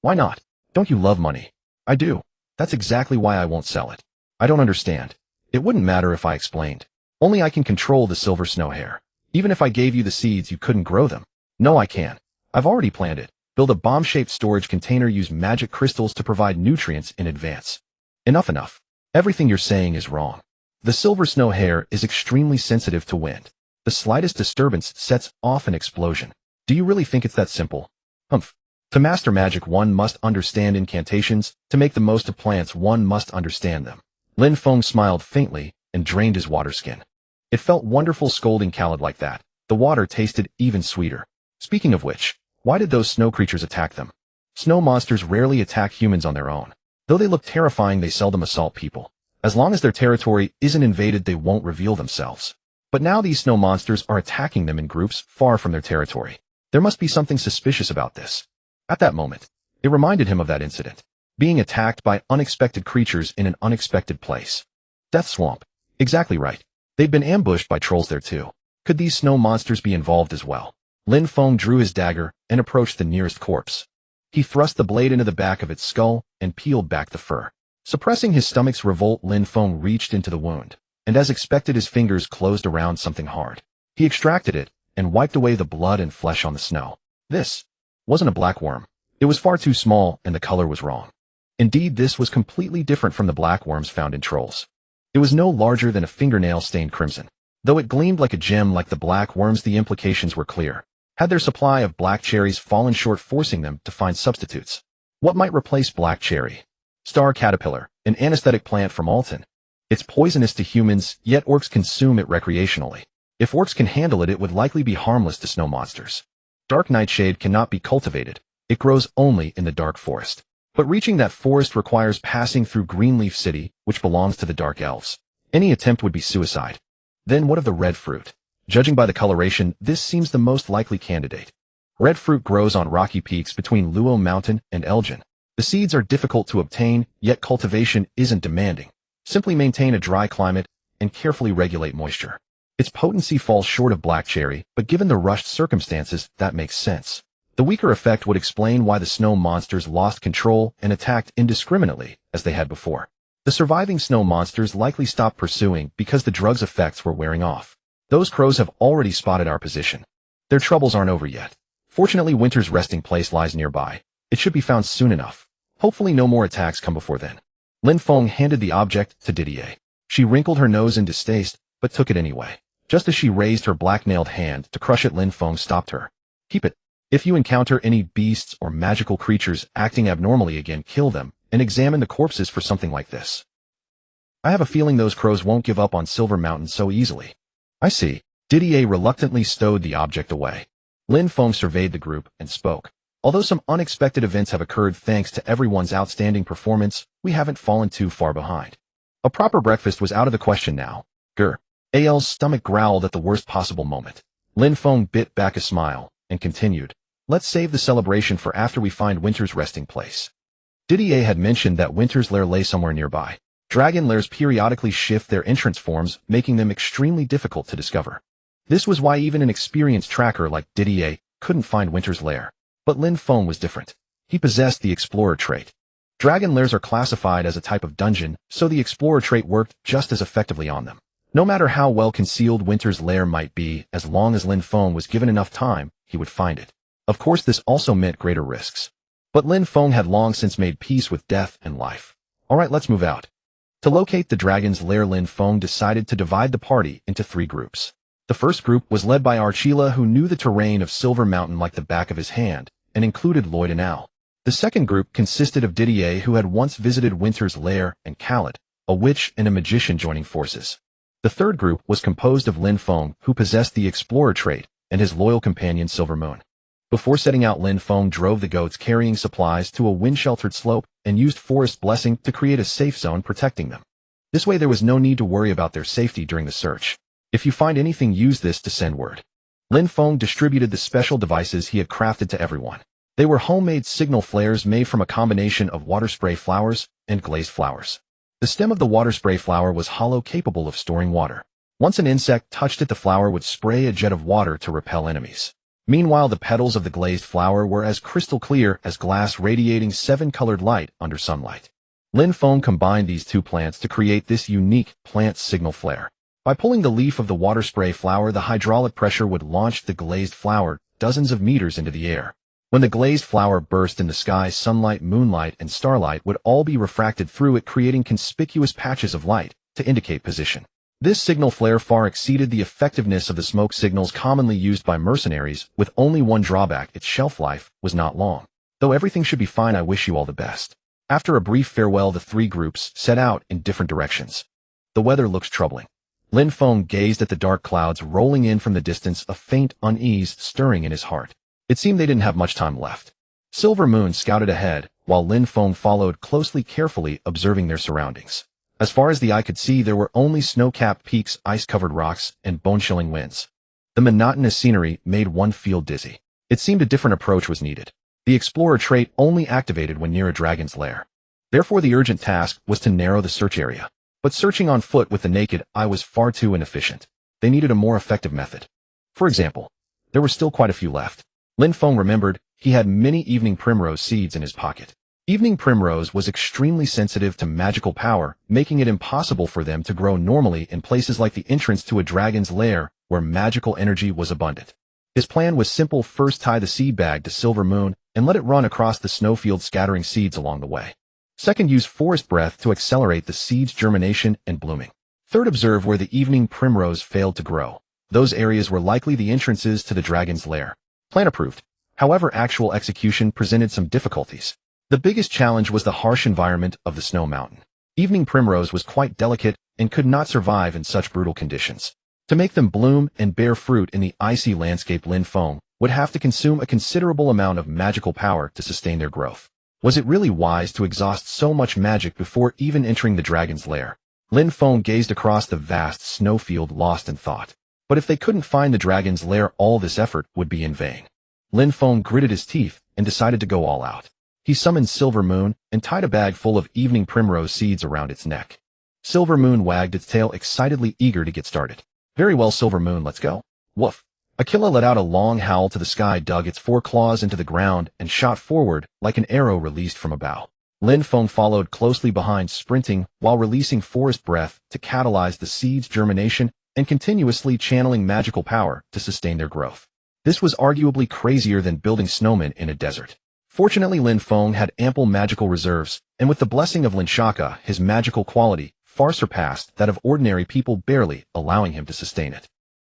Why not? Don't you love money? I do. That's exactly why I won't sell it. I don't understand. It wouldn't matter if I explained. Only I can control the silver snow hare. Even if I gave you the seeds, you couldn't grow them. No, I can. I've already planned it. Build a bomb-shaped storage container, use magic crystals to provide nutrients in advance. Enough. Everything you're saying is wrong. The silver snow hare is extremely sensitive to wind. The slightest disturbance sets off an explosion. Do you really think it's that simple? Humph. To master magic, one must understand incantations. To make the most of plants, one must understand them. Lin Feng smiled faintly and drained his water skin. It felt wonderful scolding Khaled like that. The water tasted even sweeter. Speaking of which, why did those snow creatures attack them? Snow monsters rarely attack humans on their own. Though they look terrifying, they seldom assault people. As long as their territory isn't invaded, they won't reveal themselves. But now these snow monsters are attacking them in groups far from their territory. There must be something suspicious about this. At that moment, it reminded him of that incident. Being attacked by unexpected creatures in an unexpected place. Death Swamp. Exactly right. They'd been ambushed by trolls there too. Could these snow monsters be involved as well? Lin Feng drew his dagger and approached the nearest corpse. He thrust the blade into the back of its skull and peeled back the fur. Suppressing his stomach's revolt, Lin Feng reached into the wound, and as expected, his fingers closed around something hard. He extracted it and wiped away the blood and flesh on the snow. This wasn't a black worm. It was far too small and the color was wrong. Indeed, this was completely different from the black worms found in trolls. It was no larger than a fingernail stained crimson. Though it gleamed like a gem like the black worms, the implications were clear. Had their supply of black cherries fallen short, forcing them to find substitutes? What might replace black cherry? Star caterpillar, an anesthetic plant from Alton. It's poisonous to humans, yet orcs consume it recreationally. If orcs can handle it, it would likely be harmless to snow monsters. Dark nightshade cannot be cultivated. It grows only in the dark forest. But reaching that forest requires passing through Greenleaf City, which belongs to the Dark Elves. Any attempt would be suicide. Then what of the red fruit? Judging by the coloration, this seems the most likely candidate. Red fruit grows on rocky peaks between Luo Mountain and Elgin. The seeds are difficult to obtain, yet cultivation isn't demanding. Simply maintain a dry climate and carefully regulate moisture. Its potency falls short of black cherry, but given the rushed circumstances, that makes sense. The weaker effect would explain why the snow monsters lost control and attacked indiscriminately, as they had before. The surviving snow monsters likely stopped pursuing because the drug's effects were wearing off. Those crows have already spotted our position. Their troubles aren't over yet. Fortunately, Winter's resting place lies nearby. It should be found soon enough. Hopefully no more attacks come before then. Lin Feng handed the object to Didier. She wrinkled her nose in distaste, but took it anyway. Just as she raised her black-nailed hand to crush it, Lin Feng stopped her. Keep it. If you encounter any beasts or magical creatures acting abnormally again, kill them, and examine the corpses for something like this. I have a feeling those crows won't give up on Silver Mountain so easily. I see. Didier reluctantly stowed the object away. Lin Feng surveyed the group and spoke. Although some unexpected events have occurred thanks to everyone's outstanding performance, we haven't fallen too far behind. A proper breakfast was out of the question now. Grr. Al's stomach growled at the worst possible moment. Lin Feng bit back a smile and continued. Let's save the celebration for after we find Winter's resting place. Didier had mentioned that Winter's lair lay somewhere nearby. Dragon lairs periodically shift their entrance forms, making them extremely difficult to discover. This was why even an experienced tracker like Didier couldn't find Winter's lair. But Lin Feng was different. He possessed the explorer trait. Dragon lairs are classified as a type of dungeon, so the explorer trait worked just as effectively on them. No matter how well concealed Winter's lair might be, as long as Lin Feng was given enough time, he would find it. Of course, this also meant greater risks. But Lin Feng had long since made peace with death and life. Alright, let's move out. To locate the dragon's lair, Lin Feng decided to divide the party into 3 groups. The first group was led by Archila, who knew the terrain of Silver Mountain like the back of his hand, and included Lloyd and Al. The second group consisted of Didier, who had once visited Winter's lair, and Khaled, a witch and a magician joining forces. The third group was composed of Lin Feng, who possessed the explorer trait, and his loyal companion Silver Moon. Before setting out, Lin Feng drove the goats carrying supplies to a wind-sheltered slope and used Forest Blessing to create a safe zone protecting them. This way there was no need to worry about their safety during the search. If you find anything, use this to send word. Lin Feng distributed the special devices he had crafted to everyone. They were homemade signal flares made from a combination of water spray flowers and glazed flowers. The stem of the water spray flower was hollow, capable of storing water. Once an insect touched it, the flower would spray a jet of water to repel enemies. Meanwhile, the petals of the glazed flower were as crystal clear as glass, radiating 7-colored light under sunlight. Lin Feng combined these two plants to create this unique plant signal flare. By pulling the leaf of the water spray flower, the hydraulic pressure would launch the glazed flower dozens of meters into the air. When the glazed flower burst in the sky, sunlight, moonlight, and starlight would all be refracted through it, creating conspicuous patches of light to indicate position. This signal flare far exceeded the effectiveness of the smoke signals commonly used by mercenaries, with only one drawback: its shelf life was not long. Though everything should be fine, I wish you all the best. After a brief farewell, the three groups set out in different directions. The weather looks troubling. Lin Feng gazed at the dark clouds rolling in from the distance, a faint unease stirring in his heart. It seemed they didn't have much time left. Silver Moon scouted ahead, while Lin Feng followed closely, carefully observing their surroundings. As far as the eye could see, there were only snow-capped peaks, ice-covered rocks, and bone-chilling winds. The monotonous scenery made one feel dizzy. It seemed a different approach was needed. The explorer trait only activated when near a dragon's lair. Therefore, the urgent task was to narrow the search area. But searching on foot with the naked eye was far too inefficient. They needed a more effective method. For example, there were still quite a few left. Lin Feng remembered he had many evening primrose seeds in his pocket. Evening primrose was extremely sensitive to magical power, making it impossible for them to grow normally in places like the entrance to a dragon's lair, where magical energy was abundant. His plan was simple: first tie the seed bag to Silver Moon and let it run across the snowfield, scattering seeds along the way. Second, use forest breath to accelerate the seed's germination and blooming. Third, observe where the evening primrose failed to grow. Those areas were likely the entrances to the dragon's lair. Plan approved. However, actual execution presented some difficulties. The biggest challenge was the harsh environment of the snow mountain. Evening primrose was quite delicate and could not survive in such brutal conditions. To make them bloom and bear fruit in the icy landscape, Lin Feng would have to consume a considerable amount of magical power to sustain their growth. Was it really wise to exhaust so much magic before even entering the dragon's lair? Lin Feng gazed across the vast snowfield, lost in thought. But if they couldn't find the dragon's lair, all this effort would be in vain. Lin Feng gritted his teeth and decided to go all out. He summoned Silver Moon and tied a bag full of evening primrose seeds around its neck. Silver Moon wagged its tail excitedly, eager to get started. Very well, Silver Moon, let's go. Woof. Aquila let out a long howl to the sky, dug its 4 claws into the ground, and shot forward like an arrow released from a bow. Lin Feng followed closely behind, sprinting while releasing forest breath to catalyze the seed's germination and continuously channeling magical power to sustain their growth. This was arguably crazier than building snowmen in a desert. Fortunately, Lin Feng had ample magical reserves, and with the blessing of Lin Shaka, his magical quality far surpassed that of ordinary people, barely allowing him to sustain it.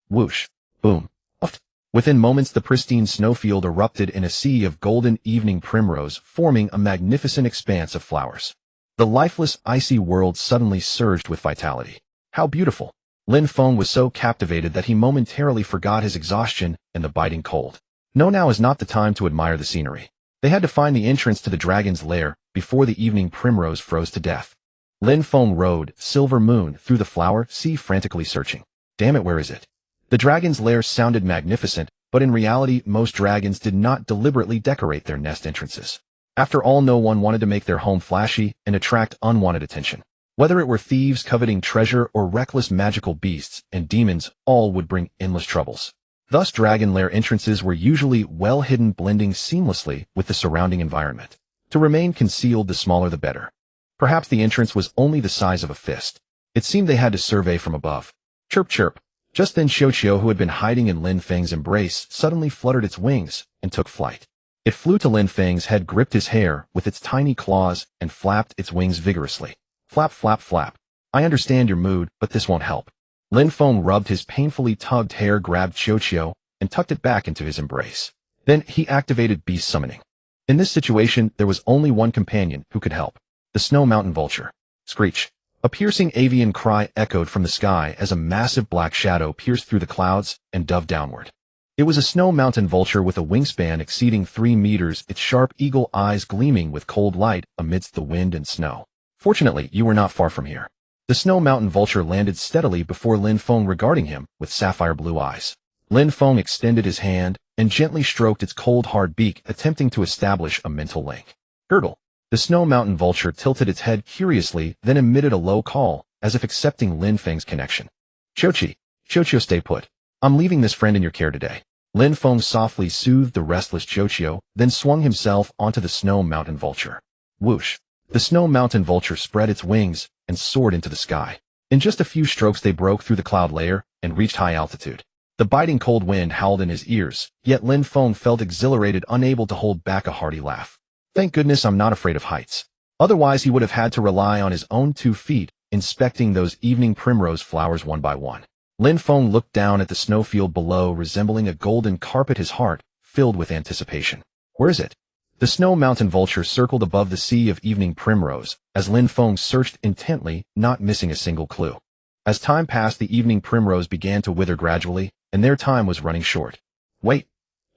Whoosh. Boom. Uft. Within moments, the pristine snowfield erupted in a sea of golden evening primrose, forming a magnificent expanse of flowers. The lifeless, icy world suddenly surged with vitality. How beautiful! Lin Feng was so captivated that he momentarily forgot his exhaustion and the biting cold. No, now is not the time to admire the scenery. They had to find the entrance to the dragon's lair before the evening primrose froze to death. Lin Feng rode Silver Moon through the flower sea, frantically searching. Damn it, where is it? The dragon's lair sounded magnificent, but in reality, most dragons did not deliberately decorate their nest entrances. After all, no one wanted to make their home flashy and attract unwanted attention. Whether it were thieves coveting treasure or reckless magical beasts and demons, all would bring endless troubles. Thus, dragon lair entrances were usually well hidden, blending seamlessly with the surrounding environment. To remain concealed, the smaller the better. Perhaps the entrance was only the size of a fist. It seemed they had to survey from above. Chirp, chirp. Just then, Xiaoqiu, who had been hiding in Lin Feng's embrace, suddenly fluttered its wings and took flight. It flew to Lin Feng's head, gripped his hair with its tiny claws, and flapped its wings vigorously. Flap, flap, flap. I understand your mood, but this won't help. Lin Feng rubbed his painfully tugged hair, grabbed Xiaoqiu, and tucked it back into his embrace. Then he activated beast summoning. In this situation, there was only one companion who could help: the snow mountain vulture. Screech. A piercing avian cry echoed from the sky as a massive black shadow pierced through the clouds and dove downward. It was a snow mountain vulture with a wingspan exceeding 3 meters, its sharp eagle eyes gleaming with cold light amidst the wind and snow. Fortunately, you were not far from here. The snow mountain vulture landed steadily before Lin Feng, regarding him with sapphire blue eyes. Lin Feng extended his hand and gently stroked its cold hard beak, attempting to establish a mental link. Girdle. The snow mountain vulture tilted its head curiously, then emitted a low call, as if accepting Lin Feng's connection. Chochio, stay put. I'm leaving this friend in your care today. Lin Feng softly soothed the restless Chochio, then swung himself onto the snow mountain vulture. Whoosh. The snow mountain vulture spread its wings and soared into the sky. In just a few strokes they broke through the cloud layer and reached high altitude. The biting cold wind howled in his ears, yet Lin Feng felt exhilarated, unable to hold back a hearty laugh. Thank goodness I'm not afraid of heights. Otherwise he would have had to rely on his own 2 feet, inspecting those evening primrose flowers one by one. Lin Feng looked down at the snowfield below, resembling a golden carpet, his heart filled with anticipation. Where is it? The snow mountain vulture circled above the sea of evening primrose, as Lin Feng searched intently, not missing a single clue. As time passed, the evening primrose began to wither gradually, and their time was running short. Wait.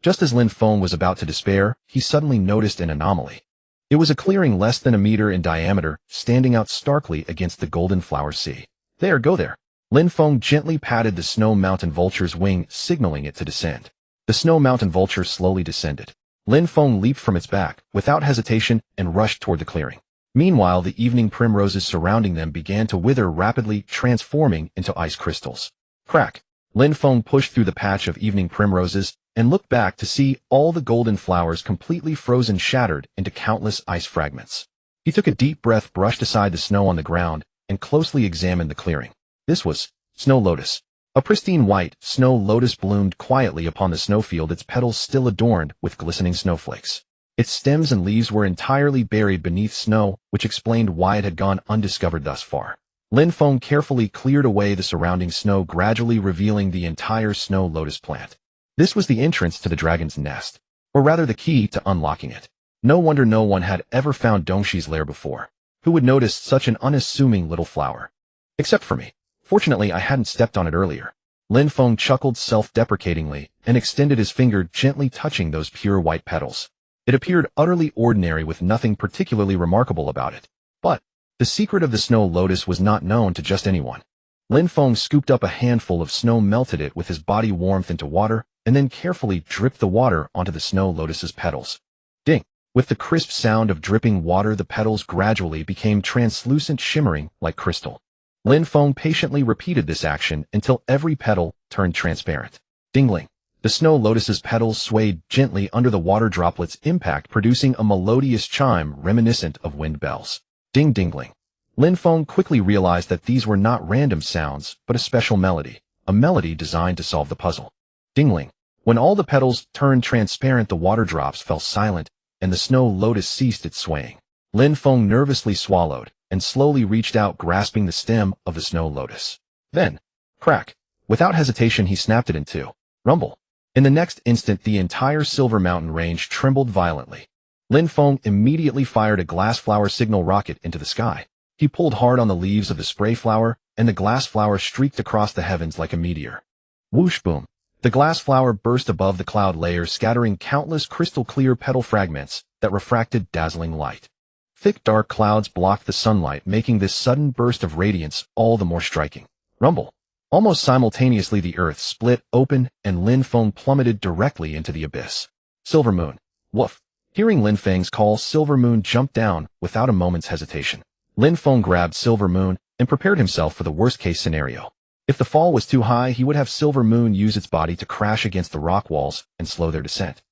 Just as Lin Feng was about to despair, he suddenly noticed an anomaly. It was a clearing less than a meter in diameter, standing out starkly against the golden flower sea. There, go there. Lin Feng gently patted the snow mountain vulture's wing, signaling it to descend. The snow mountain vulture slowly descended. Lin Feng leaped from its back, without hesitation, and rushed toward the clearing. Meanwhile, the evening primroses surrounding them began to wither rapidly, transforming into ice crystals. Crack! Lin Feng pushed through the patch of evening primroses and looked back to see all the golden flowers completely frozen, shattered into countless ice fragments. He took a deep breath, brushed aside the snow on the ground, and closely examined the clearing. This was snow lotus. A pristine white snow lotus bloomed quietly upon the snowfield, its petals still adorned with glistening snowflakes. Its stems and leaves were entirely buried beneath snow, which explained why it had gone undiscovered thus far. Lin Feng carefully cleared away the surrounding snow, gradually revealing the entire snow lotus plant. This was the entrance to the dragon's nest, or rather the key to unlocking it. No wonder no one had ever found Dongshi's lair before. Who would notice such an unassuming little flower? Except for me. Fortunately, I hadn't stepped on it earlier. Lin Feng chuckled self-deprecatingly and extended his finger, gently touching those pure white petals. It appeared utterly ordinary, with nothing particularly remarkable about it. But the secret of the snow lotus was not known to just anyone. Lin Feng scooped up a handful of snow, melted it with his body warmth into water, and then carefully dripped the water onto the snow lotus's petals. Ding! With the crisp sound of dripping water, the petals gradually became translucent, shimmering like crystal. Lin Feng patiently repeated this action until every petal turned transparent. Dingling. The snow lotus's petals swayed gently under the water droplet's impact, producing a melodious chime reminiscent of wind bells. Ding-dingling. Lin Feng quickly realized that these were not random sounds, but a special melody, a melody designed to solve the puzzle. Dingling. When all the petals turned transparent, the water drops fell silent, and the snow lotus ceased its swaying. Lin Feng nervously swallowed and slowly reached out, grasping the stem of the snow lotus. Then, crack! Without hesitation, he snapped it in two. Rumble. In the next instant, the entire Silver Mountain range trembled violently. Lin Feng immediately fired a glass flower signal rocket into the sky. He pulled hard on the leaves of the spray flower, and the glass flower streaked across the heavens like a meteor. Whoosh, boom. The glass flower burst above the cloud layer, scattering countless crystal-clear petal fragments that refracted dazzling light. Thick dark clouds blocked the sunlight, making this sudden burst of radiance all the more striking. Rumble. Almost simultaneously, the earth split open, and Lin Feng plummeted directly into the abyss. Silver Moon. Woof. Hearing Lin Feng's call, Silver Moon jumped down without a moment's hesitation. Lin Feng grabbed Silver Moon and prepared himself for the worst-case scenario. If the fall was too high, he would have Silver Moon use its body to crash against the rock walls and slow their descent.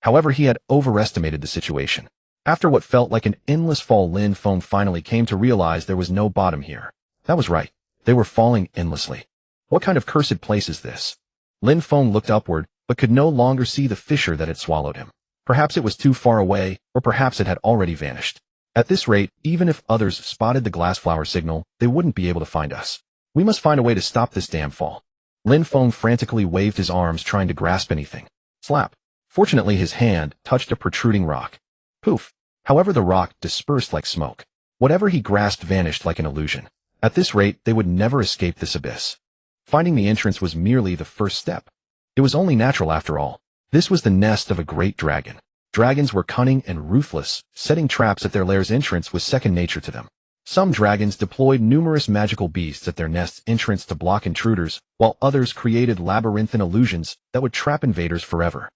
However, he had overestimated the situation. After what felt like an endless fall, Lin Feng finally came to realize there was no bottom here. That was right. They were falling endlessly. What kind of cursed place is this? Lin Feng looked upward, but could no longer see the fissure that had swallowed him. Perhaps it was too far away, or perhaps it had already vanished. At this rate, even if others spotted the glass flower signal, they wouldn't be able to find us. We must find a way to stop this damn fall. Lin Feng frantically waved his arms, trying to grasp anything. Slap. Fortunately, his hand touched a protruding rock. Poof. However, the rock dispersed like smoke. Whatever he grasped vanished like an illusion. At this rate, they would never escape this abyss. Finding the entrance was merely the first step. It was only natural after all. This was the nest of a great dragon. Dragons were cunning and ruthless, setting traps at their lair's entrance was second nature to them. Some dragons deployed numerous magical beasts at their nest's entrance to block intruders, while others created labyrinthine illusions that would trap invaders forever.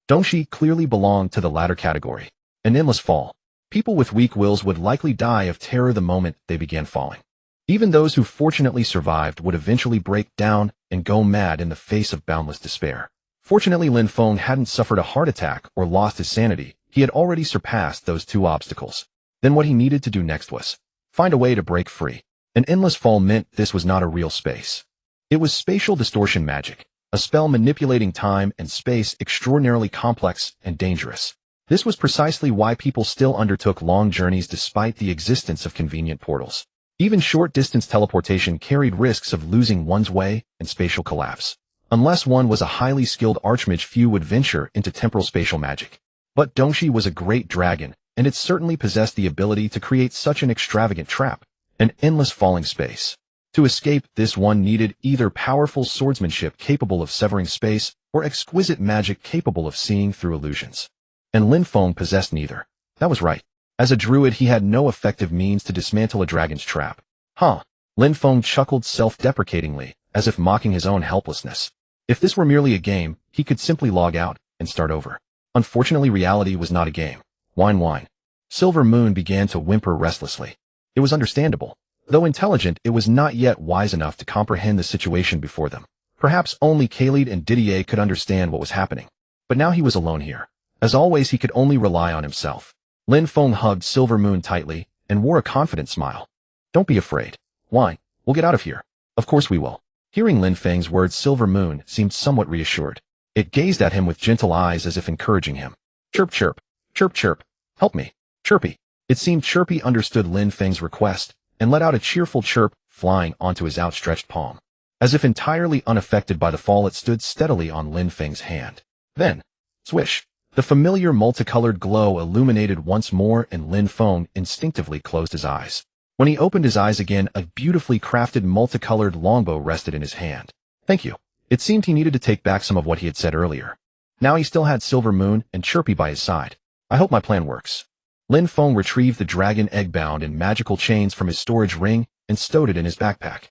Dongxi clearly belonged to the latter category. An endless fall. People with weak wills would likely die of terror the moment they began falling. Even those who fortunately survived would eventually break down and go mad in the face of boundless despair. Fortunately, Lin Feng hadn't suffered a heart attack or lost his sanity. He had already surpassed those two obstacles. Then what he needed to do next was find a way to break free. An endless fall meant this was not a real space. It was spatial distortion magic, a spell manipulating time and space extraordinarily complex and dangerous. This was precisely why people still undertook long journeys despite the existence of convenient portals. Even short-distance teleportation carried risks of losing one's way and spatial collapse. Unless one was a highly skilled archmage, few would venture into temporal spatial magic. But Dongxi was a great dragon, and it certainly possessed the ability to create such an extravagant trap, an endless falling space. To escape this, one needed either powerful swordsmanship capable of severing space or exquisite magic capable of seeing through illusions. And Lin Feng possessed neither. That was right. As a druid, he had no effective means to dismantle a dragon's trap. Huh. Lin Feng chuckled self-deprecatingly, as if mocking his own helplessness. If this were merely a game, he could simply log out and start over. Unfortunately, reality was not a game. Whine, whine. Silver Moon began to whimper restlessly. It was understandable. Though intelligent, it was not yet wise enough to comprehend the situation before them. Perhaps only Khalid and Didier could understand what was happening. But now he was alone here. As always, he could only rely on himself. Lin Feng hugged Silver Moon tightly and wore a confident smile. Don't be afraid. Whine. We'll get out of here. Of course we will. Hearing Lin Feng's words, Silver Moon seemed somewhat reassured. It gazed at him with gentle eyes as if encouraging him. Chirp, chirp. Chirp, chirp. Help me. Chirpy. It seemed Chirpy understood Lin Feng's request and let out a cheerful chirp, flying onto his outstretched palm. As if entirely unaffected by the fall, it stood steadily on Lin Feng's hand. Then, swish. The familiar multicolored glow illuminated once more, and Lin Feng instinctively closed his eyes. When he opened his eyes again, a beautifully crafted multicolored longbow rested in his hand. Thank you. It seemed he needed to take back some of what he had said earlier. Now he still had Silver Moon and Chirpy by his side. I hope my plan works. Lin Feng retrieved the dragon egg bound in magical chains from his storage ring and stowed it in his backpack.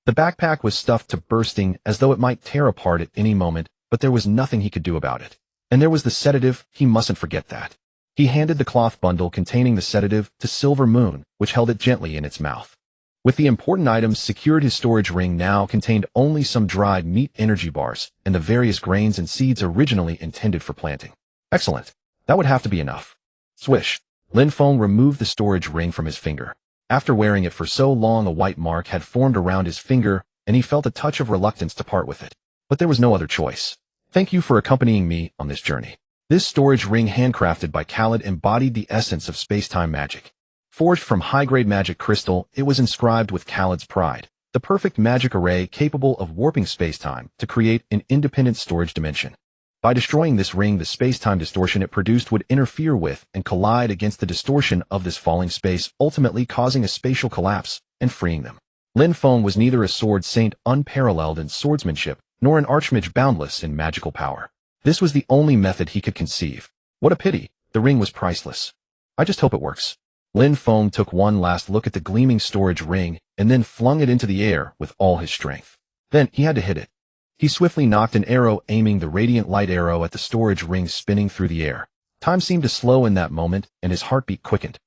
The backpack was stuffed to bursting as though it might tear apart at any moment, but there was nothing he could do about it. And there was the sedative, he mustn't forget that. He handed the cloth bundle containing the sedative to Silver Moon, which held it gently in its mouth. With the important items secured, his storage ring now contained only some dried meat energy bars and the various grains and seeds originally intended for planting. Excellent. That would have to be enough. Swish. Lin Feng removed the storage ring from his finger. After wearing it for so long, a white mark had formed around his finger, and he felt a touch of reluctance to part with it. But there was no other choice. Thank you for accompanying me on this journey. This storage ring, handcrafted by Khalid, embodied the essence of space-time magic. Forged from high-grade magic crystal, it was inscribed with Khalid's pride, the perfect magic array capable of warping space-time to create an independent storage dimension. By destroying this ring, the space-time distortion it produced would interfere with and collide against the distortion of this falling space, ultimately causing a spatial collapse and freeing them. Lin Feng was neither a sword saint unparalleled in swordsmanship, nor an archmage boundless in magical power. This was the only method he could conceive. What a pity. The ring was priceless. I just hope it works. Lin Feng took one last look at the gleaming storage ring and then flung it into the air with all his strength. Then he had to hit it. He swiftly knocked an arrow, aiming the radiant light arrow at the storage ring, spinning through the air. Time seemed to slow in that moment, and his heartbeat quickened.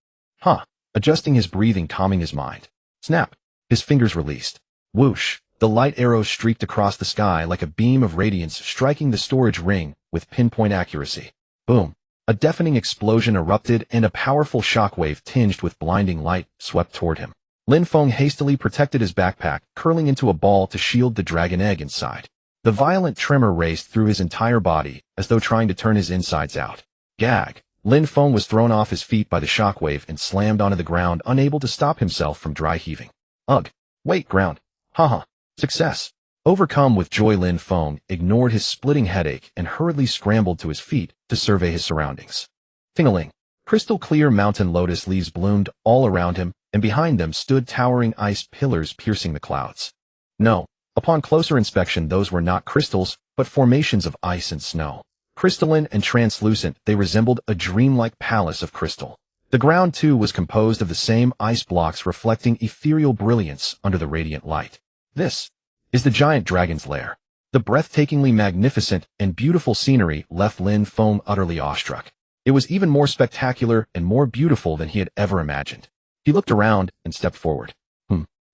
Adjusting his breathing, calming his mind. Snap. His fingers released. Whoosh. The light arrow streaked across the sky like a beam of radiance, striking the storage ring with pinpoint accuracy. Boom. A deafening explosion erupted, and a powerful shockwave tinged with blinding light swept toward him. Lin Feng hastily protected his backpack, curling into a ball to shield the dragon egg inside. The violent tremor raced through his entire body, as though trying to turn his insides out. Gag. Lin Feng was thrown off his feet by the shockwave and slammed onto the ground, unable to stop himself from dry heaving. Ugh. Wait, ground. Haha. Success. Overcome with joy, Lin Feng ignored his splitting headache and hurriedly scrambled to his feet to survey his surroundings. Ting-a-ling. Crystal clear mountain lotus leaves bloomed all around him, and behind them stood towering ice pillars piercing the clouds. No, Upon closer inspection, those were not crystals, but formations of ice and snow. Crystalline and translucent, they resembled a dreamlike palace of crystal. The ground, too, was composed of the same ice blocks reflecting ethereal brilliance under the radiant light. This is the giant dragon's lair. The breathtakingly magnificent and beautiful scenery left Lin Feng utterly awestruck. It was even more spectacular and more beautiful than he had ever imagined. He looked around and stepped forward.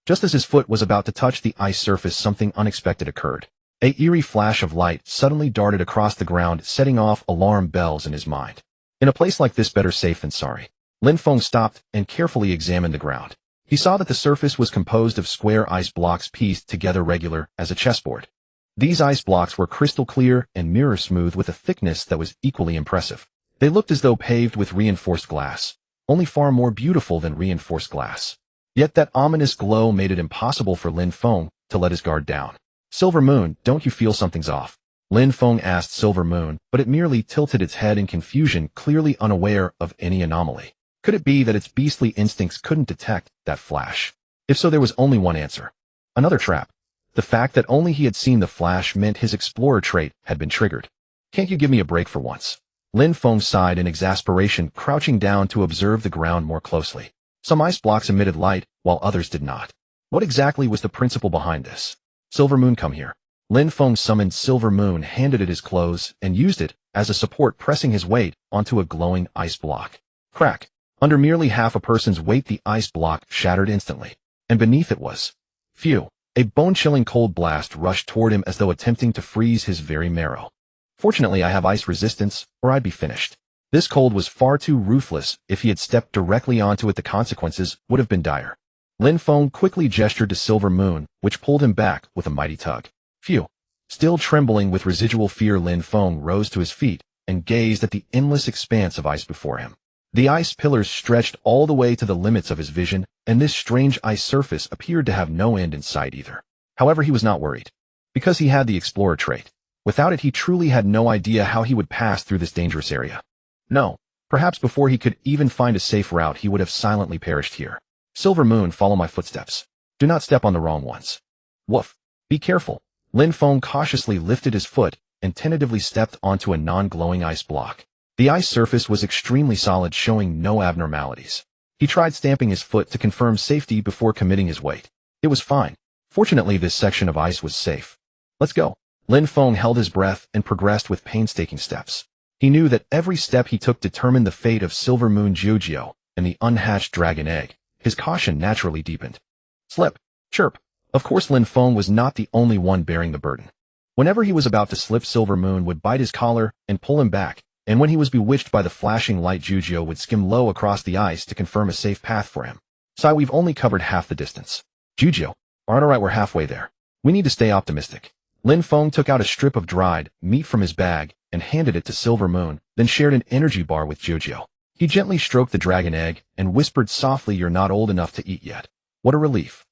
Just as his foot was about to touch the ice surface, something unexpected occurred. An eerie flash of light suddenly darted across the ground, setting off alarm bells in his mind. In a place like this, better safe than sorry. Lin Feng stopped and carefully examined the ground. He saw that the surface was composed of square ice blocks pieced together regular as a chessboard. These ice blocks were crystal clear and mirror smooth with a thickness that was equally impressive. They looked as though paved with reinforced glass, only far more beautiful than reinforced glass. Yet that ominous glow made it impossible for Lin Feng to let his guard down. Silver Moon, don't you feel something's off? Lin Feng asked Silver Moon, but it merely tilted its head in confusion, clearly unaware of any anomaly. Could it be that its beastly instincts couldn't detect that flash? If so, there was only one answer. Another trap. The fact that only he had seen the flash meant his explorer trait had been triggered. Can't you give me a break for once? Lin Feng sighed in exasperation, crouching down to observe the ground more closely. Some ice blocks emitted light, while others did not. What exactly was the principle behind this? Silver Moon, come here. Lin Feng summoned Silver Moon, handed it his clothes, and used it as a support, pressing his weight onto a glowing ice block. Crack! Under merely half a person's weight, the ice block shattered instantly. And beneath it was... Phew! A bone-chilling cold blast rushed toward him as though attempting to freeze his very marrow. Fortunately, I have ice resistance, or I'd be finished. This cold was far too ruthless. If he had stepped directly onto it, the consequences would have been dire. Lin Feng quickly gestured to Silver Moon, which pulled him back with a mighty tug. Phew! Still trembling with residual fear, Lin Feng rose to his feet and gazed at the endless expanse of ice before him. The ice pillars stretched all the way to the limits of his vision, and this strange ice surface appeared to have no end in sight either. However, he was not worried, because he had the explorer trait. Without it, he truly had no idea how he would pass through this dangerous area. No, perhaps before he could even find a safe route, he would have silently perished here. Silver Moon, follow my footsteps. Do not step on the wrong ones. Woof. Be careful. Lin Feng cautiously lifted his foot and tentatively stepped onto a non-glowing ice block. The ice surface was extremely solid, showing no abnormalities. He tried stamping his foot to confirm safety before committing his weight. It was fine. Fortunately, this section of ice was safe. Let's go. Lin Feng held his breath and progressed with painstaking steps. He knew that every step he took determined the fate of Silver Moon Jiujiu and the unhatched dragon egg. His caution naturally deepened. Slip. Chirp. Of course, Lin Feng was not the only one bearing the burden. Whenever he was about to slip, Silver Moon would bite his collar and pull him back, and when he was bewitched by the flashing light, Jiujiu would skim low across the ice to confirm a safe path for him. Sai, we've only covered half the distance. Jiujiu. Alright, we're halfway there. We need to stay optimistic. Lin Feng took out a strip of dried meat from his bag and handed it to Silver Moon, then shared an energy bar with Jiujiu. He gently stroked the dragon egg and whispered softly, "You're not old enough to eat yet." What a relief.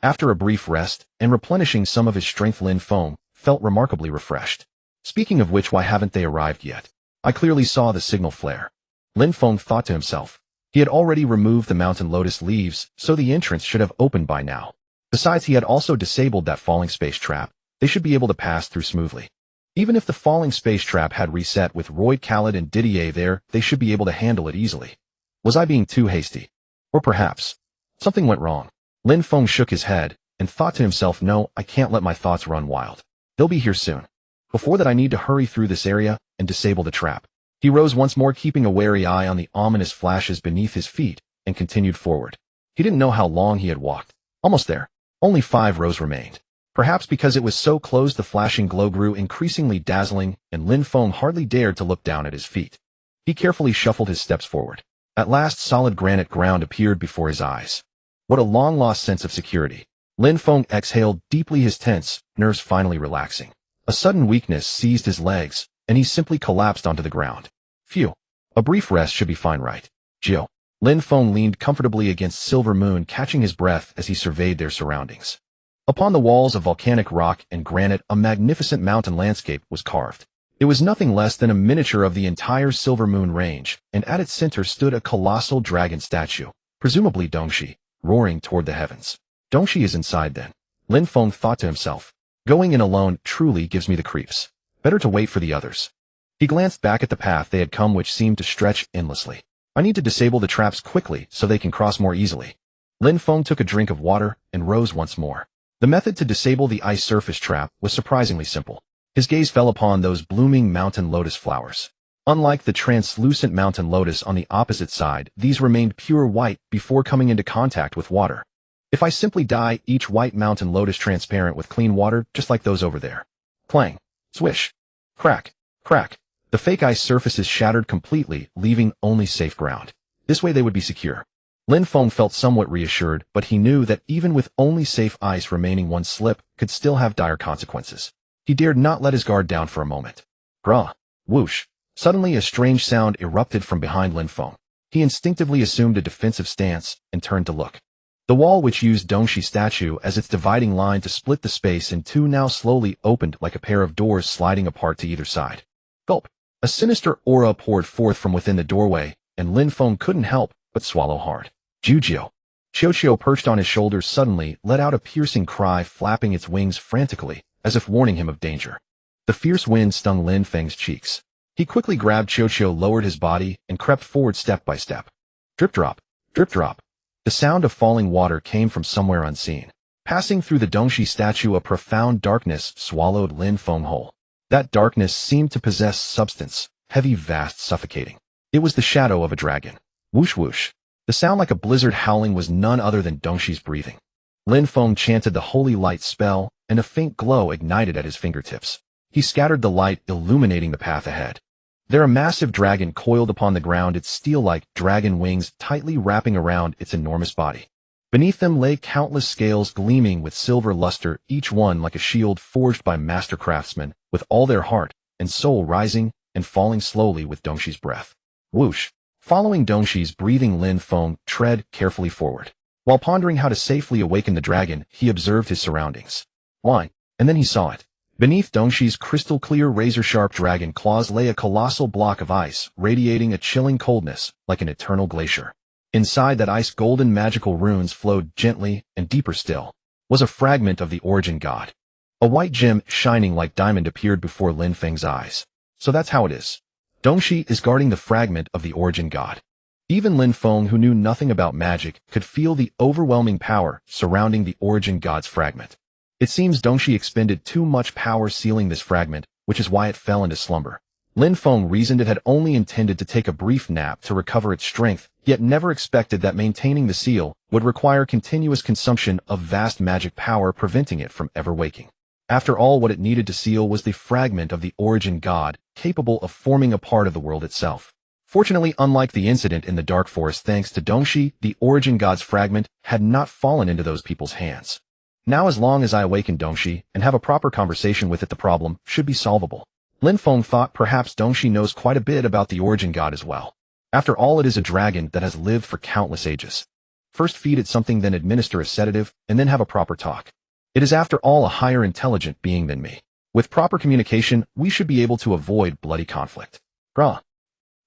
After a brief rest and replenishing some of his strength, Lin Feng felt remarkably refreshed. Speaking of which, why haven't they arrived yet? I clearly saw the signal flare. Lin Feng thought to himself. He had already removed the mountain lotus leaves, so the entrance should have opened by now. Besides, he had also disabled that falling space trap. They should be able to pass through smoothly. Even if the falling space trap had reset with Roy, Khaled, and Didier there, they should be able to handle it easily. Was I being too hasty? Or perhaps something went wrong? Lin Feng shook his head and thought to himself, no, I can't let my thoughts run wild. They'll be here soon. Before that, I need to hurry through this area and disable the trap. He rose once more, keeping a wary eye on the ominous flashes beneath his feet, and continued forward. He didn't know how long he had walked. Almost there. Only 5 rows remained. Perhaps because it was so close, the flashing glow grew increasingly dazzling, and Lin Feng hardly dared to look down at his feet. He carefully shuffled his steps forward. At last, solid granite ground appeared before his eyes. What a long-lost sense of security. Lin Feng exhaled deeply, his tense nerves finally relaxing. A sudden weakness seized his legs, and he simply collapsed onto the ground. Phew. A brief rest should be fine, right? Jiu. Lin Feng leaned comfortably against Silver Moon, catching his breath as he surveyed their surroundings. Upon the walls of volcanic rock and granite, a magnificent mountain landscape was carved. It was nothing less than a miniature of the entire Silver Moon range, and at its center stood a colossal dragon statue, presumably Dongxi, roaring toward the heavens. Dongxi is inside then. Lin Feng thought to himself. Going in alone truly gives me the creeps. Better to wait for the others. He glanced back at the path they had come, which seemed to stretch endlessly. I need to disable the traps quickly so they can cross more easily. Lin Feng took a drink of water and rose once more. The method to disable the ice surface trap was surprisingly simple. His gaze fell upon those blooming mountain lotus flowers. Unlike the translucent mountain lotus on the opposite side, these remained pure white before coming into contact with water. If I simply dye each white mountain lotus transparent with clean water, just like those over there. Clang, swish, crack, crack. The fake ice surfaces shattered completely, leaving only safe ground. This way they would be secure. Lin Feng felt somewhat reassured, but he knew that even with only safe ice remaining, one slip could still have dire consequences. He dared not let his guard down for a moment. Grah, whoosh. Suddenly a strange sound erupted from behind Lin Feng. He instinctively assumed a defensive stance and turned to look. The wall, which used Dongshi's statue as its dividing line to split the space in two, now slowly opened like a pair of doors sliding apart to either side. Gulp. A sinister aura poured forth from within the doorway, and Lin Feng couldn't help but swallow hard. Jujio. Qiuqiu, perched on his shoulders, suddenly let out a piercing cry, flapping its wings frantically, as if warning him of danger. The fierce wind stung Lin Feng's cheeks. He quickly grabbed Qiuqiu, lowered his body, and crept forward step by step. Drip drop, drip drop. The sound of falling water came from somewhere unseen. Passing through the Dongshi statue, a profound darkness swallowed Lin Feng whole. That darkness seemed to possess substance, heavy, vast, suffocating. It was the shadow of a dragon. Whoosh whoosh. The sound, like a blizzard howling, was none other than Dongshi's breathing. Lin Feng chanted the holy light spell, and a faint glow ignited at his fingertips. He scattered the light, illuminating the path ahead. There a massive dragon coiled upon the ground, its steel-like dragon wings tightly wrapping around its enormous body. Beneath them lay countless scales gleaming with silver luster, each one like a shield forged by master craftsmen, with all their heart and soul rising and falling slowly with Dongshi's breath. Whoosh. Following Dongshi's breathing, Lin Feng tread carefully forward. While pondering how to safely awaken the dragon, he observed his surroundings. Why? And then he saw it. Beneath Dongshi's crystal-clear, razor-sharp dragon claws lay a colossal block of ice, radiating a chilling coldness like an eternal glacier. Inside that ice, golden magical runes flowed gently, and deeper still was a fragment of the origin god. A white gem shining like diamond appeared before Lin Feng's eyes. So that's how it is. Dongshi is guarding the fragment of the origin god. Even Lin Feng, who knew nothing about magic, could feel the overwhelming power surrounding the origin god's fragment. It seems Dongshi expended too much power sealing this fragment, which is why it fell into slumber. Lin Feng reasoned it had only intended to take a brief nap to recover its strength, yet never expected that maintaining the seal would require continuous consumption of vast magic power, preventing it from ever waking. After all, what it needed to seal was the fragment of the origin god, capable of forming a part of the world itself. Fortunately, unlike the incident in the Dark Forest, thanks to Dongshi, the origin god's fragment had not fallen into those people's hands. Now, as long as I awaken Dongshi and have a proper conversation with it, the problem should be solvable. Lin Feng thought perhaps Dongshi knows quite a bit about the origin god as well. After all, it is a dragon that has lived for countless ages. First feed it something, then administer a sedative, and then have a proper talk. It is after all a higher intelligent being than me. With proper communication, we should be able to avoid bloody conflict. Grah.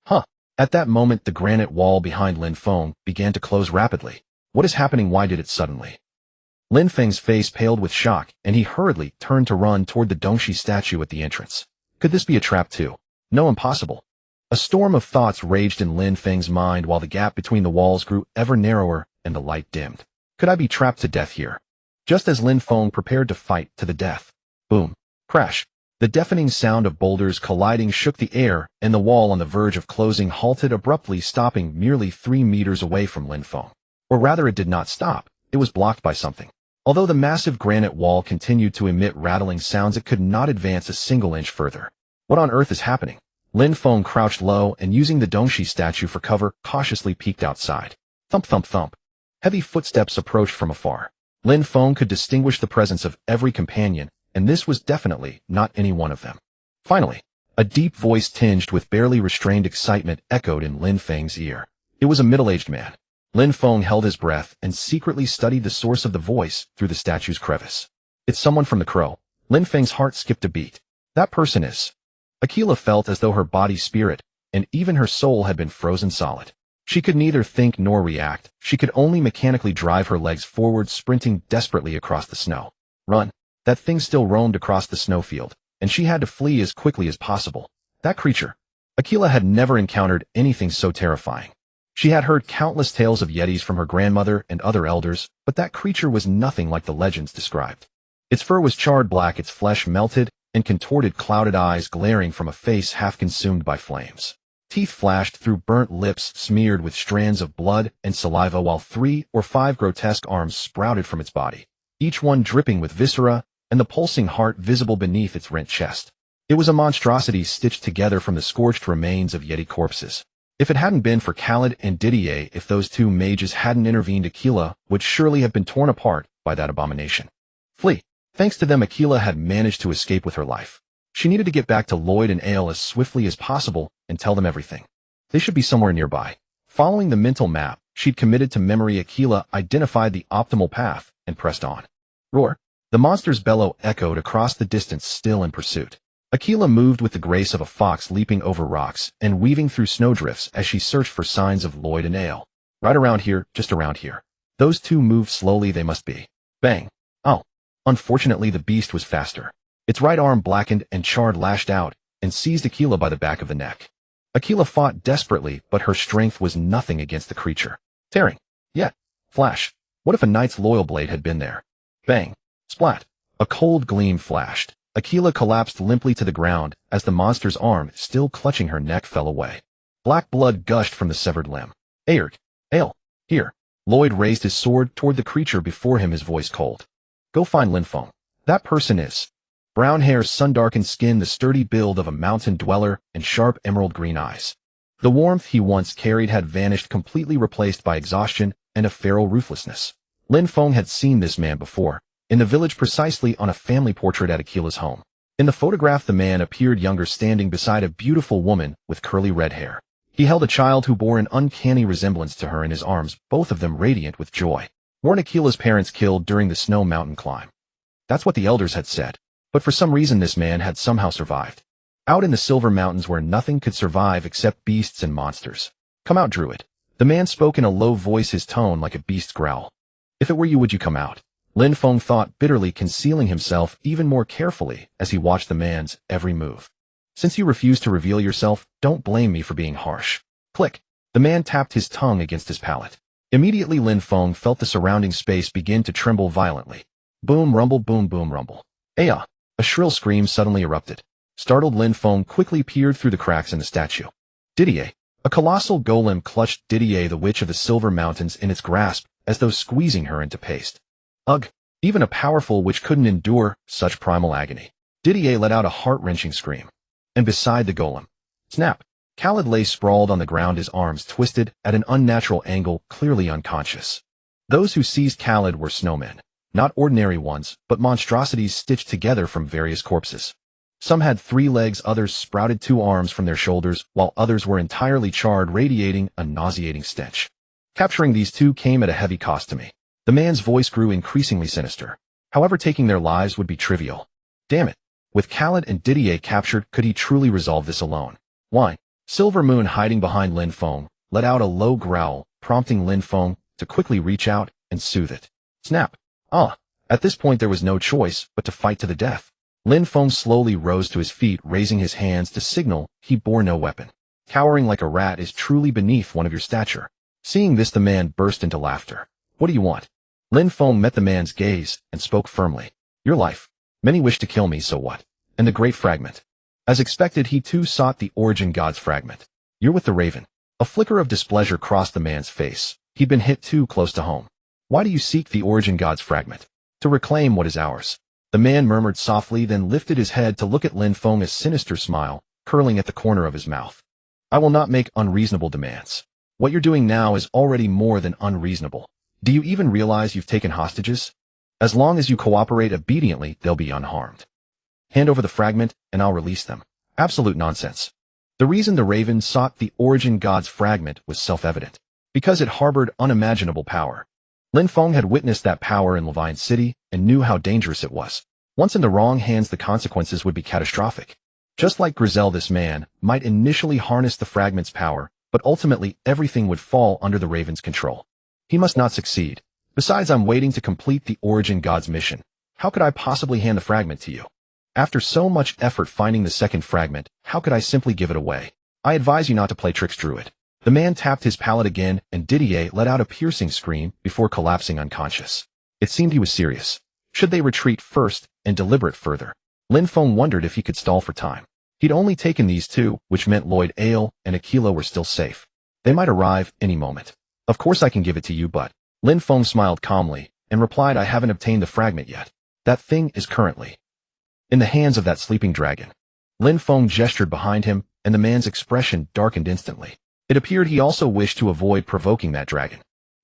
Huh. At that moment, the granite wall behind Lin Feng began to close rapidly. What is happening? Why did it suddenly? Lin Feng's face paled with shock, and he hurriedly turned to run toward the Dongshi statue at the entrance. Could this be a trap too? No, impossible. A storm of thoughts raged in Lin Feng's mind while the gap between the walls grew ever narrower and the light dimmed. Could I be trapped to death here? Just as Lin Feng prepared to fight to the death. Boom. Crash. The deafening sound of boulders colliding shook the air, and the wall on the verge of closing halted abruptly, stopping merely 3 meters away from Lin Feng. Or rather, it did not stop. It was blocked by something. Although the massive granite wall continued to emit rattling sounds, it could not advance a single inch further. What on earth is happening? Lin Feng crouched low and, using the Dongshi statue for cover, cautiously peeked outside. Thump thump thump. Heavy footsteps approached from afar. Lin Feng could distinguish the presence of every companion, and this was definitely not any one of them. Finally, a deep voice tinged with barely restrained excitement echoed in Lin Feng's ear. It was a middle-aged man. Lin Feng held his breath and secretly studied the source of the voice through the statue's crevice. It's someone from the crow. Lin Feng's heart skipped a beat. That person is... Aquila felt as though her body's spirit, and even her soul, had been frozen solid. She could neither think nor react. She could only mechanically drive her legs forward, sprinting desperately across the snow. Run. That thing still roamed across the snowfield, and she had to flee as quickly as possible. That creature. Aquila had never encountered anything so terrifying. She had heard countless tales of yetis from her grandmother and other elders, but that creature was nothing like the legends described. Its fur was charred black, its flesh melted, and contorted clouded eyes glaring from a face half consumed by flames. Teeth flashed through burnt lips smeared with strands of blood and saliva, while 3 or 5 grotesque arms sprouted from its body, each one dripping with viscera and the pulsing heart visible beneath its rent chest. It was a monstrosity stitched together from the scorched remains of yeti corpses. If it hadn't been for Khaled and Didier, if those two mages hadn't intervened, Aquila would surely have been torn apart by that abomination. Flee. Thanks to them, Aquila had managed to escape with her life. She needed to get back to Lloyd and Ale as swiftly as possible and tell them everything. They should be somewhere nearby. Following the mental map she'd committed to memory, Aquila identified the optimal path and pressed on. Roar. The monster's bellow echoed across the distance, still in pursuit. Aquila moved with the grace of a fox leaping over rocks and weaving through snowdrifts as she searched for signs of Lloyd and Ale. Right around here, just around here. Those two moved slowly, they must be. Bang. Oh. Unfortunately, the beast was faster. Its right arm, blackened and charred, lashed out and seized Aquila by the back of the neck. Aquila fought desperately, but her strength was nothing against the creature. Tearing. Yet. Flash. What if a knight's loyal blade had been there? Bang. Splat. A cold gleam flashed. Aquila collapsed limply to the ground as the monster's arm, still clutching her neck, fell away. Black blood gushed from the severed limb. Airg. Ale. Here. Lloyd raised his sword toward the creature before him, his voice cold. Go find Lin Feng. That person is. Brown hair, sun-darkened skin, the sturdy build of a mountain dweller, and sharp emerald green eyes. The warmth he once carried had vanished, completely replaced by exhaustion and a feral ruthlessness. Lin Feng had seen this man before, in the village, precisely on a family portrait at Aquila's home. In the photograph, the man appeared younger, standing beside a beautiful woman with curly red hair. He held a child who bore an uncanny resemblance to her in his arms, both of them radiant with joy. Weren't Aquila's parents killed during the snow mountain climb? That's what the elders had said. But for some reason this man had somehow survived. Out in the Silver Mountains where nothing could survive except beasts and monsters. Come out, Druid. The man spoke in a low voice, his tone like a beast's growl. If it were you, would you come out? Lin Feng thought bitterly, concealing himself even more carefully as he watched the man's every move. Since you refuse to reveal yourself, don't blame me for being harsh. Click. The man tapped his tongue against his palate. Immediately Lin Feng felt the surrounding space begin to tremble violently. Boom, rumble, boom, boom, rumble. Aya! A shrill scream suddenly erupted. Startled, Lin Feng quickly peered through the cracks in the statue. Didier. A colossal golem clutched Didier, the Witch of the Silver Mountains, in its grasp, as though squeezing her into paste. Ugh! Even a powerful witch couldn't endure such primal agony. Didier let out a heart-wrenching scream. And beside the golem. Snap! Khaled lay sprawled on the ground, his arms twisted at an unnatural angle, clearly unconscious. Those who seized Khaled were snowmen. Not ordinary ones, but monstrosities stitched together from various corpses. Some had 3 legs, others sprouted 2 arms from their shoulders, while others were entirely charred, radiating a nauseating stench. Capturing these 2 came at a heavy cost to me. The man's voice grew increasingly sinister. However, taking their lives would be trivial. Damn it. With Khaled and Didier captured, could he truly resolve this alone? Why? Silver Moon, hiding behind Lin Feng, let out a low growl, prompting Lin Feng to quickly reach out and soothe it. Snap. Ah! At this point there was no choice but to fight to the death. Lin Feng slowly rose to his feet, raising his hands to signal he bore no weapon. Cowering like a rat is truly beneath one of your stature. Seeing this, the man burst into laughter. What do you want? Lin Feng met the man's gaze and spoke firmly. Your life. Many wish to kill me, so what? And the great fragment. As expected, he too sought the Origin God's fragment. You're with the Raven. A flicker of displeasure crossed the man's face. He'd been hit too close to home. Why do you seek the Origin God's fragment? To reclaim what is ours. The man murmured softly, then lifted his head to look at Lin Feng, a sinister smile curling at the corner of his mouth. I will not make unreasonable demands. What you're doing now is already more than unreasonable. Do you even realize you've taken hostages? As long as you cooperate obediently, they'll be unharmed. Hand over the fragment, and I'll release them. Absolute nonsense. The reason the Raven sought the Origin God's fragment was self-evident. Because it harbored unimaginable power. Lin Feng had witnessed that power in Levine City and knew how dangerous it was. Once in the wrong hands, the consequences would be catastrophic. Just like Grizel, this man might initially harness the fragment's power, but ultimately everything would fall under the Raven's control. He must not succeed. Besides, I'm waiting to complete the Origin God's mission. How could I possibly hand the fragment to you? After so much effort finding the second fragment, how could I simply give it away? I advise you not to play tricks, Druid. The man tapped his palate again, and Didier let out a piercing scream before collapsing unconscious. It seemed he was serious. Should they retreat first and deliberate further? Lin Feng wondered if he could stall for time. He'd only taken these two, which meant Lloyd Ale and Aquila were still safe. They might arrive any moment. Of course I can give it to you, but... Lin Feng smiled calmly and replied, I haven't obtained the fragment yet. That thing is currently in the hands of that sleeping dragon. Lin Feng gestured behind him, and the man's expression darkened instantly. It appeared he also wished to avoid provoking that dragon.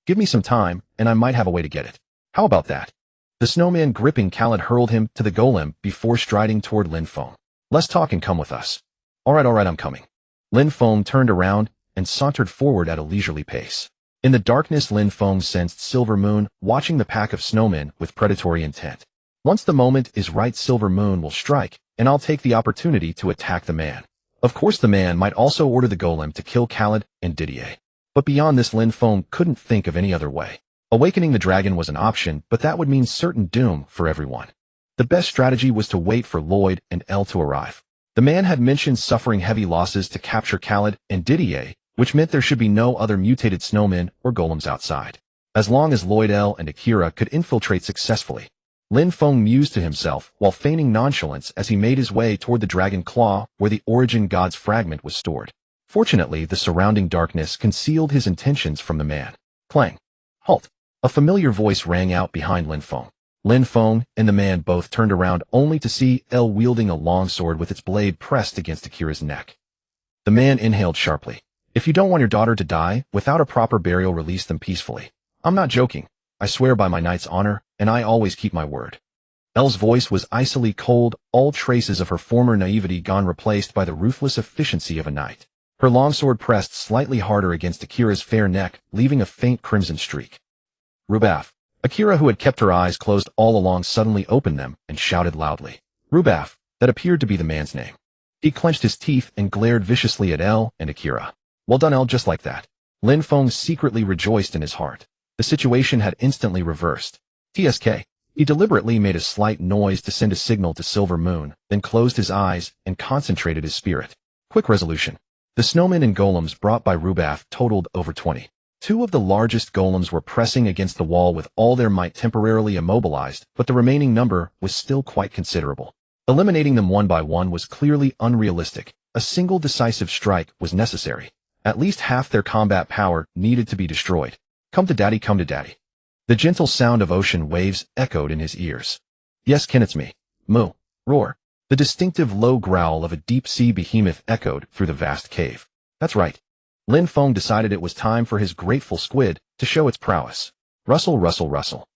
Give me some time, and I might have a way to get it. How about that? The snowman gripping Khaled hurled him to the golem before striding toward Lin Feng. Less talk and come with us. All right, I'm coming. Lin Feng turned around and sauntered forward at a leisurely pace. In the darkness, Lin Feng sensed Silver Moon watching the pack of snowmen with predatory intent. Once the moment is right, Silver Moon will strike, and I'll take the opportunity to attack the man. Of course, the man might also order the golem to kill Khaled and Didier. But beyond this, Lin Feng couldn't think of any other way. Awakening the dragon was an option, but that would mean certain doom for everyone. The best strategy was to wait for Lloyd and Elle to arrive. The man had mentioned suffering heavy losses to capture Khaled and Didier, which meant there should be no other mutated snowmen or golems outside. As long as Lloyd, Elle, and Akira could infiltrate successfully. Lin Feng mused to himself while feigning nonchalance as he made his way toward the dragon claw where the origin god's fragment was stored. Fortunately, the surrounding darkness concealed his intentions from the man. Clang. Halt. A familiar voice rang out behind Lin Feng. Lin Feng and the man both turned around only to see Elle wielding a long sword with its blade pressed against Akira's neck. The man inhaled sharply. If you don't want your daughter to die without a proper burial, release them peacefully. I'm not joking. I swear by my knight's honor, and I always keep my word. Elle's voice was icily cold, all traces of her former naivety gone, replaced by the ruthless efficiency of a knight. Her longsword pressed slightly harder against Akira's fair neck, leaving a faint crimson streak. Rubaf. Akira, who had kept her eyes closed all along, suddenly opened them and shouted loudly. Rubaf. That appeared to be the man's name. He clenched his teeth and glared viciously at Elle and Akira. Well done, Elle, just like that. Lin Feng secretly rejoiced in his heart. The situation had instantly reversed. TSK. He deliberately made a slight noise to send a signal to Silver Moon, then closed his eyes and concentrated his spirit. Quick resolution. The snowmen and golems brought by Rubaf totaled over 20. Two of the largest golems were pressing against the wall with all their might, temporarily immobilized, but the remaining number was still quite considerable. Eliminating them one by one was clearly unrealistic. A single decisive strike was necessary. At least half their combat power needed to be destroyed. Come to daddy, come to daddy. The gentle sound of ocean waves echoed in his ears. Yes, Ken, it's me. Moo. Roar. The distinctive low growl of a deep-sea behemoth echoed through the vast cave. That's right. Lin Feng decided it was time for his grateful squid to show its prowess. Rustle, rustle, rustle.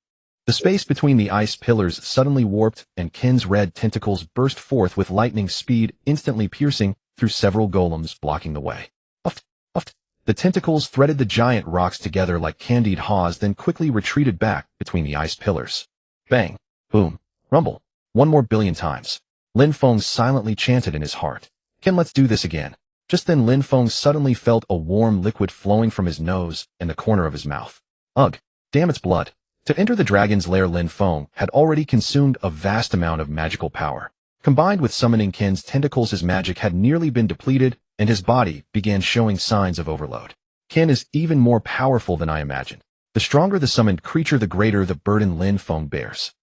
The space between the ice pillars suddenly warped, and Ken's red tentacles burst forth with lightning speed, instantly piercing through several golems blocking the way. Uft, uft. The tentacles threaded the giant rocks together like candied haws, then quickly retreated back between the ice pillars. Bang, boom, rumble. 1 more billion times. Lin Feng silently chanted in his heart. Ken, let's do this again. Just then Lin Feng suddenly felt a warm liquid flowing from his nose and the corner of his mouth. Ugh, damn, it's blood. To enter the dragon's lair, Lin Feng had already consumed a vast amount of magical power. Combined with summoning Ken's tentacles, his magic had nearly been depleted, and his body began showing signs of overload. Ken is even more powerful than I imagined. The stronger the summoned creature, the greater the burden Lin Feng bears.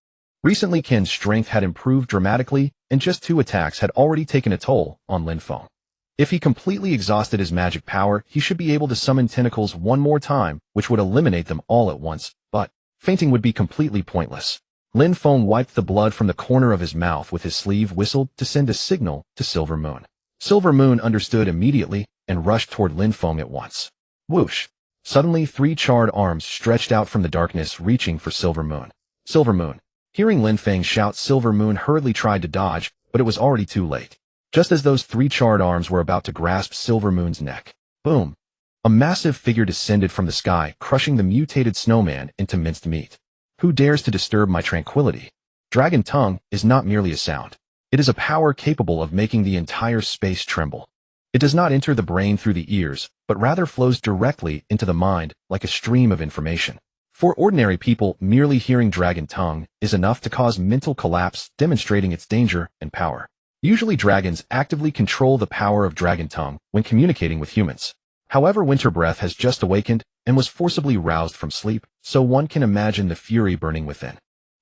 Recently, Ken's strength had improved dramatically, and just 2 attacks had already taken a toll on Lin Feng. If he completely exhausted his magic power, he should be able to summon tentacles 1 more time, which would eliminate them all at once, but fainting would be completely pointless. Lin Feng wiped the blood from the corner of his mouth with his sleeve, whistled to send a signal to Silver Moon. Silver Moon understood immediately and rushed toward Lin Feng at once. Whoosh! Suddenly 3 charred arms stretched out from the darkness, reaching for Silver Moon. Silver Moon. Hearing Lin Feng shout, Silver Moon hurriedly tried to dodge, but it was already too late. Just as those 3 charred arms were about to grasp Silver Moon's neck. Boom! A massive figure descended from the sky, crushing the mutated snowman into minced meat. Who dares to disturb my tranquility? Dragon tongue is not merely a sound. It is a power capable of making the entire space tremble. It does not enter the brain through the ears, but rather flows directly into the mind like a stream of information. For ordinary people, merely hearing dragon tongue is enough to cause mental collapse, demonstrating its danger and power. Usually dragons actively control the power of dragon tongue when communicating with humans. However, Winter Breath has just awakened and was forcibly roused from sleep, so one can imagine the fury burning within.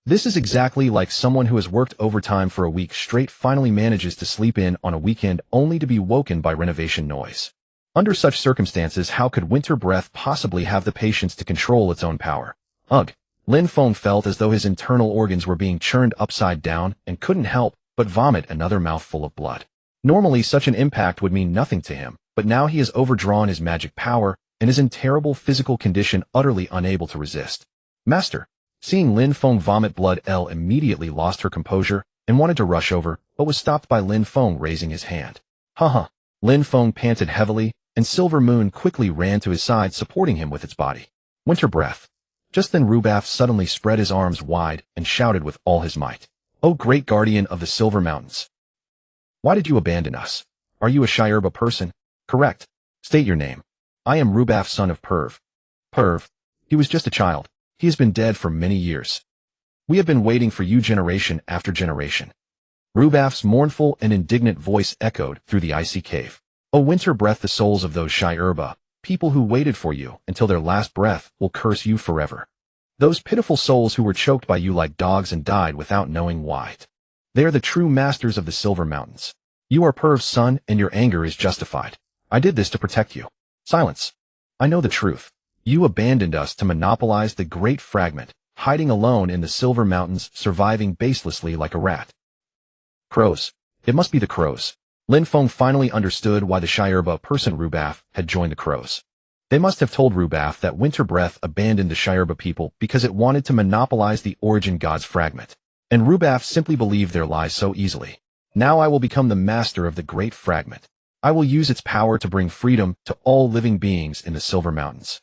This is exactly like someone who has worked overtime for a week straight finally manages to sleep in on a weekend only to be woken by renovation noise. Under such circumstances, how could Winter Breath possibly have the patience to control its own power? Ugh! Lin Feng felt as though his internal organs were being churned upside down and couldn't help but vomit another mouthful of blood. Normally, such an impact would mean nothing to him, but now he has overdrawn his magic power and is in terrible physical condition, utterly unable to resist. Master! Seeing Lin Feng vomit blood, Elle immediately lost her composure and wanted to rush over, but was stopped by Lin Feng raising his hand. Haha! Lin Feng panted heavily, and Silver Moon quickly ran to his side, supporting him with its body. Winter Breath. Just then Rubaf suddenly spread his arms wide and shouted with all his might. "O great guardian of the Silver Mountains! Why did you abandon us? Are you a Shirba person?" "Correct. State your name." "I am Rubaf, son of Perv." "Perv? He was just a child. He has been dead for many years. We have been waiting for you generation after generation." Rubaf's mournful and indignant voice echoed through the icy cave. "O Winter Breath, the souls of those Shirba, people who waited for you until their last breath, will curse you forever. Those pitiful souls who were choked by you like dogs and died without knowing why. They are the true masters of the Silver Mountains. You are Perv's son, and your anger is justified. I did this to protect you." "Silence. I know the truth. You abandoned us to monopolize the great fragment, hiding alone in the Silver Mountains, surviving baselessly like a rat." "Crows. It must be the crows." Lin Feng finally understood why the Shirba person Rubaf had joined the crows. They must have told Rubaf that Winter Breath abandoned the Shirba people because it wanted to monopolize the Origin God's fragment. And Rubaf simply believed their lies so easily. "Now I will become the master of the great fragment. I will use its power to bring freedom to all living beings in the Silver Mountains.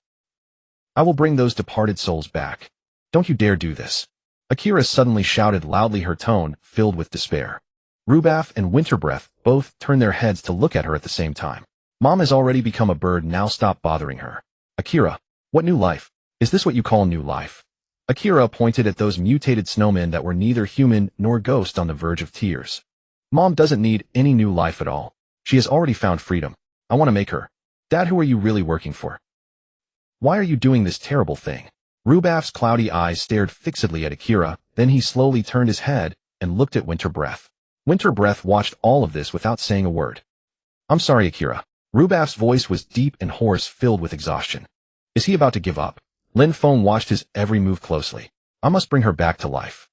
I will bring those departed souls back. Don't you dare do this." Akira suddenly shouted loudly, her tone filled with despair. Rubaf and Winter Breath both turned their heads to look at her at the same time. Mom has already become a bird, now stop bothering her. "Akira, what new life? Is this what you call new life?" Akira pointed at those mutated snowmen that were neither human nor ghost, on the verge of tears. "Mom doesn't need any new life at all. She has already found freedom. I want to make her. Dad, who are you really working for? Why are you doing this terrible thing?" Rubaf's cloudy eyes stared fixedly at Akira, then he slowly turned his head and looked at Winter Breath. Winter Breath watched all of this without saying a word. "I'm sorry, Akira." Rubaf's voice was deep and hoarse, filled with exhaustion. Is he about to give up? Lin Feng watched his every move closely. I must bring her back to life.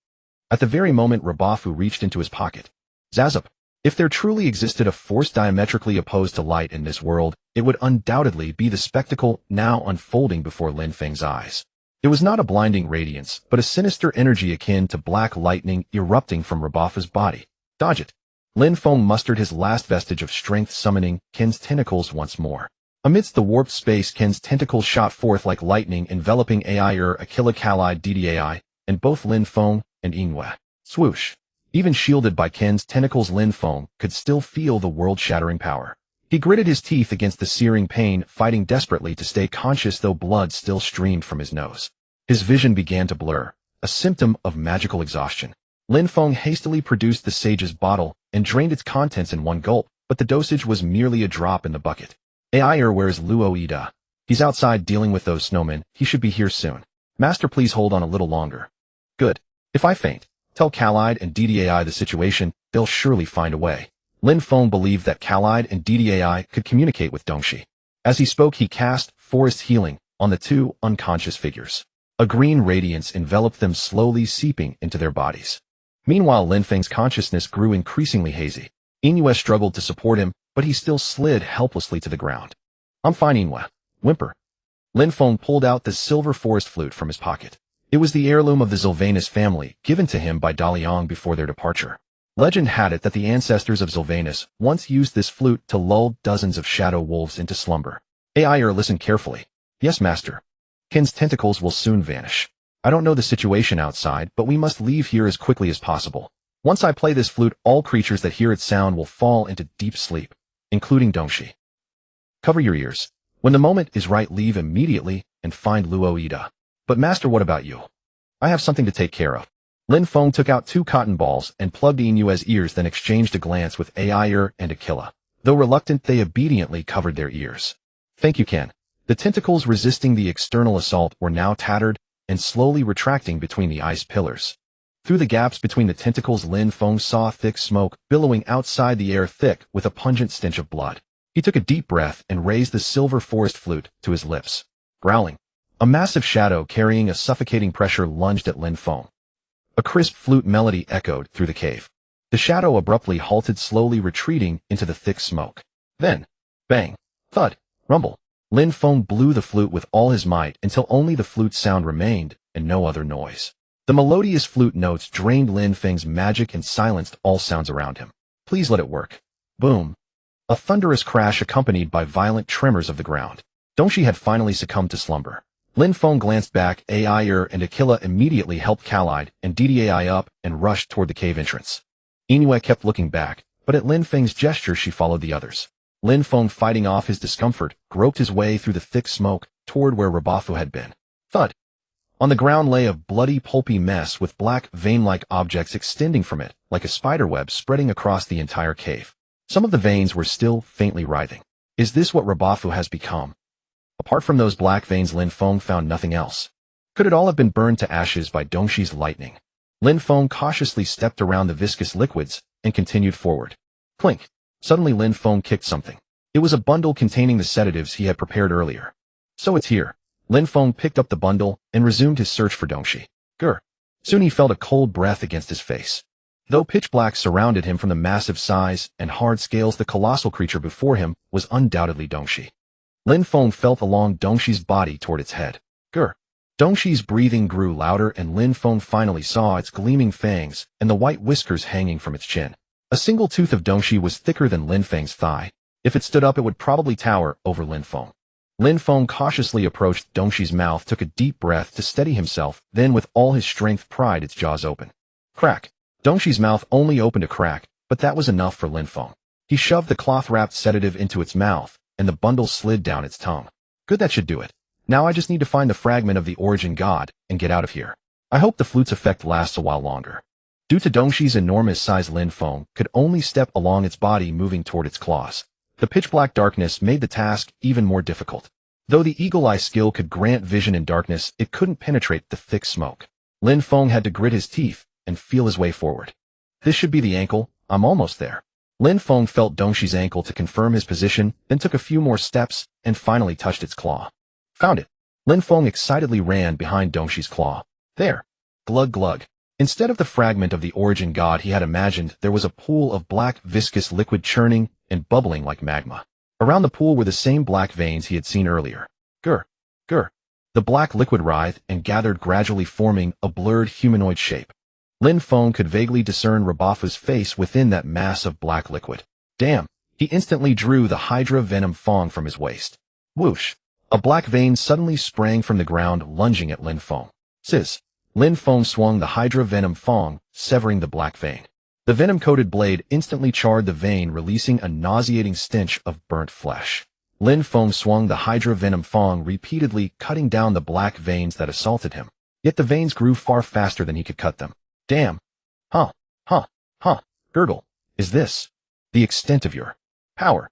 At the very moment, Rabafu reached into his pocket. Zazup. If there truly existed a force diametrically opposed to light in this world, it would undoubtedly be the spectacle now unfolding before Lin Feng's eyes. It was not a blinding radiance, but a sinister energy akin to black lightning erupting from Rabafu's body. Dodge it. Lin Feng mustered his last vestige of strength, summoning Ken's tentacles once more. Amidst the warped space, Ken's tentacles shot forth like lightning, enveloping Aquila Khalid DDAI, and both Lin Feng and Yingwe. Swoosh. Even shielded by Ken's tentacles, Lin Feng could still feel the world-shattering power. He gritted his teeth against the searing pain, fighting desperately to stay conscious, though blood still streamed from his nose. His vision began to blur, a symptom of magical exhaustion. Lin Feng hastily produced the sage's bottle and drained its contents in one gulp, but the dosage was merely a drop in the bucket. Where's Luo Ida? He's outside dealing with those snowmen. He should be here soon. Master, please hold on a little longer. Good. If I faint, tell Khalid and DDAI the situation. They'll surely find a way. Lin Feng believed that Khalid and DDAI could communicate with Dongxi. As he spoke, he cast Forest Healing on the two unconscious figures. A green radiance enveloped them, slowly seeping into their bodies. Meanwhile, Lin Feng's consciousness grew increasingly hazy. Yingwe struggled to support him, but he still slid helplessly to the ground. I'm fine, Yingwe. Whimper. Lin Feng pulled out the silver forest flute from his pocket. It was the heirloom of the Zylvanus family, given to him by Daliang before their departure. Legend had it that the ancestors of Zylvanus once used this flute to lull dozens of shadow wolves into slumber. Listen carefully. Yes, master. Ken's tentacles will soon vanish. I don't know the situation outside, but we must leave here as quickly as possible. Once I play this flute, all creatures that hear its sound will fall into deep sleep, including Dongxi. Cover your ears. When the moment is right, leave immediately and find Luo Ida. But master, what about you? I have something to take care of. Lin Feng took out 2 cotton balls and plugged Inua's ears, then exchanged a glance with Air and Aquila. Though reluctant, they obediently covered their ears. Thank you, Ken. The tentacles resisting the external assault were now tattered and slowly retracting between the ice pillars. Through the gaps between the tentacles, Lin Feng saw thick smoke billowing outside the air, thick with a pungent stench of blood. He took a deep breath and raised the silver forest flute to his lips. Growling, a massive shadow carrying a suffocating pressure lunged at Lin Feng. A crisp flute melody echoed through the cave. The shadow abruptly halted, slowly retreating into the thick smoke. Then, bang, thud, rumble. Lin Feng blew the flute with all his might until only the flute sound remained and no other noise. The melodious flute notes drained Lin Feng's magic and silenced all sounds around him. Please let it work. Boom. A thunderous crash accompanied by violent tremors of the ground. Dongxi had finally succumbed to slumber. Lin Feng glanced back. Air and Aquila immediately helped Khalid and Ddai up and rushed toward the cave entrance. Inua kept looking back, but at Lin Feng's gesture she followed the others. Lin Feng, fighting off his discomfort, groped his way through the thick smoke toward where Rabafu had been. Thud! On the ground lay a bloody, pulpy mess with black, vein-like objects extending from it, like a spiderweb spreading across the entire cave. Some of the veins were still faintly writhing. Is this what Rabafu has become? Apart from those black veins, Lin Feng found nothing else. Could it all have been burned to ashes by Dongxi's lightning? Lin Feng cautiously stepped around the viscous liquids and continued forward. Clink! Suddenly Lin Feng kicked something. It was a bundle containing the sedatives he had prepared earlier. So it's here. Lin Feng picked up the bundle and resumed his search for Dongxi. Grr! Soon he felt a cold breath against his face. Though pitch black surrounded him from the massive size and hard scales, the colossal creature before him was undoubtedly Dongxi. Lin Feng felt along Dongxi's body toward its head. Grr! Dongxi's breathing grew louder and Lin Feng finally saw its gleaming fangs and the white whiskers hanging from its chin. A single tooth of Dongxi was thicker than Lin Feng's thigh. If it stood up, it would probably tower over Lin Feng. Lin Feng cautiously approached Dongxi's mouth, took a deep breath to steady himself, then with all his strength pried its jaws open. Crack! Dongxi's mouth only opened a crack, but that was enough for Lin Feng. He shoved the cloth-wrapped sedative into its mouth, and the bundle slid down its tongue. Good, that should do it. Now I just need to find the fragment of the origin god and get out of here. I hope the flute's effect lasts a while longer. Due to Dongxi's enormous size, Lin Feng could only step along its body, moving toward its claws. The pitch-black darkness made the task even more difficult. Though the eagle-eye skill could grant vision in darkness, it couldn't penetrate the thick smoke. Lin Feng had to grit his teeth and feel his way forward. This should be the ankle. I'm almost there. Lin Feng felt Dongxi's ankle to confirm his position, then took a few more steps and finally touched its claw. Found it. Lin Feng excitedly ran behind Dongxi's claw. There. Glug glug. Instead of the fragment of the origin god he had imagined, there was a pool of black, viscous liquid churning and bubbling like magma. Around the pool were the same black veins he had seen earlier. Grr. Grr. The black liquid writhed and gathered, gradually forming a blurred humanoid shape. Lin Feng could vaguely discern Rabafu's face within that mass of black liquid. Damn. He instantly drew the Hydra Venom Fong from his waist. Whoosh. A black vein suddenly sprang from the ground, lunging at Lin Feng. Sizz. Lin Feng swung the Hydra Venom Fong, severing the black vein. The venom-coated blade instantly charred the vein, releasing a nauseating stench of burnt flesh. Lin Feng swung the Hydra Venom Fong repeatedly, cutting down the black veins that assaulted him. Yet the veins grew far faster than he could cut them. Damn. Huh. Gurgle. Is this the extent of your power?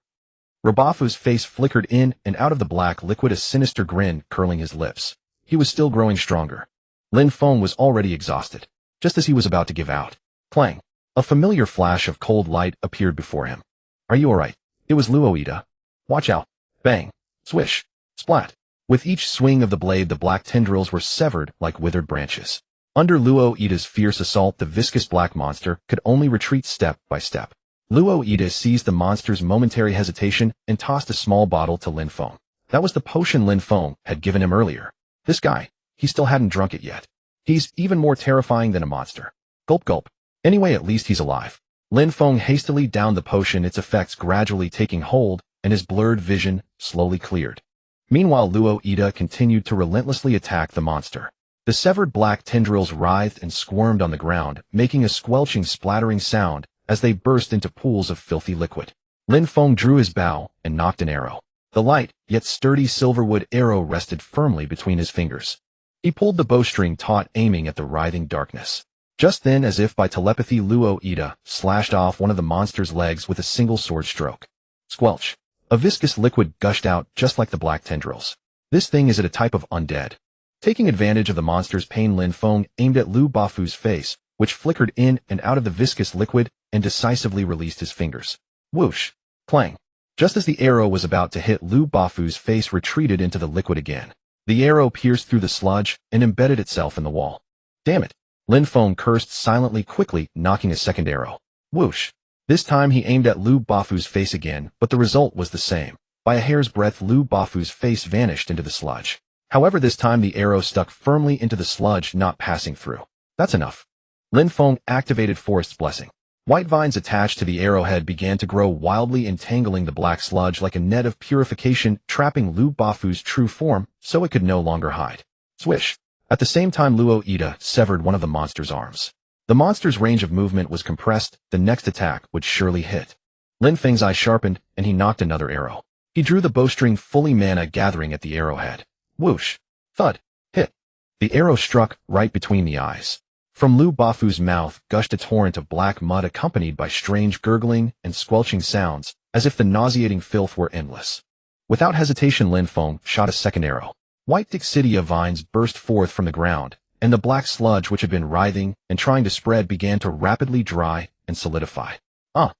Rabafu's face flickered in and out of the black liquid, a sinister grin curling his lips. He was still growing stronger. Lin Feng was already exhausted. Just as he was about to give out, clang! A familiar flash of cold light appeared before him. Are you alright? It was Luo Ida. Watch out. Bang. Swish. Splat. With each swing of the blade, the black tendrils were severed like withered branches. Under Luo Ida's fierce assault, the viscous black monster could only retreat step by step. Luo Ida seized the monster's momentary hesitation and tossed a small bottle to Lin Feng. That was the potion Lin Feng had given him earlier. This guy, he still hadn't drunk it yet. He's even more terrifying than a monster. Gulp gulp. Anyway, at least he's alive. Lin Feng hastily downed the potion, its effects gradually taking hold, and his blurred vision slowly cleared. Meanwhile, Luo Ida continued to relentlessly attack the monster. The severed black tendrils writhed and squirmed on the ground, making a squelching, splattering sound as they burst into pools of filthy liquid. Lin Feng drew his bow and nocked an arrow. The light, yet sturdy silverwood arrow rested firmly between his fingers. He pulled the bowstring taut, aiming at the writhing darkness. Just then, as if by telepathy, Luo Ida slashed off one of the monster's legs with a single sword stroke. Squelch. A viscous liquid gushed out just like the black tendrils. This thing is a type of undead. Taking advantage of the monster's pain, Lin Feng aimed at Lu Bafu's face, which flickered in and out of the viscous liquid and decisively released his fingers. Whoosh. Clang. Just as the arrow was about to hit, Lu Bafu's face retreated into the liquid again. The arrow pierced through the sludge and embedded itself in the wall. Damn it. Lin Feng cursed silently, quickly knocking a second arrow. Whoosh. This time he aimed at Lu Bafu's face again, but the result was the same. By a hair's breadth, Lu Bafu's face vanished into the sludge. However, this time the arrow stuck firmly into the sludge, not passing through. That's enough. Lin Feng activated Forest's Blessing. White vines attached to the arrowhead began to grow wildly, entangling the black sludge like a net of purification, trapping Lu Bafu's true form so it could no longer hide. Swish. At the same time, Luo Ida severed one of the monster's arms. The monster's range of movement was compressed. The next attack would surely hit. Lin Feng's eye sharpened, and he knocked another arrow. He drew the bowstring, fully mana gathering at the arrowhead. Whoosh. Thud. Hit. The arrow struck right between the eyes. From Lu Bafu's mouth gushed a torrent of black mud, accompanied by strange gurgling and squelching sounds, as if the nauseating filth were endless. Without hesitation, Lin Feng shot a second arrow. White Dixidia vines burst forth from the ground, and the black sludge, which had been writhing and trying to spread, began to rapidly dry and solidify. Oh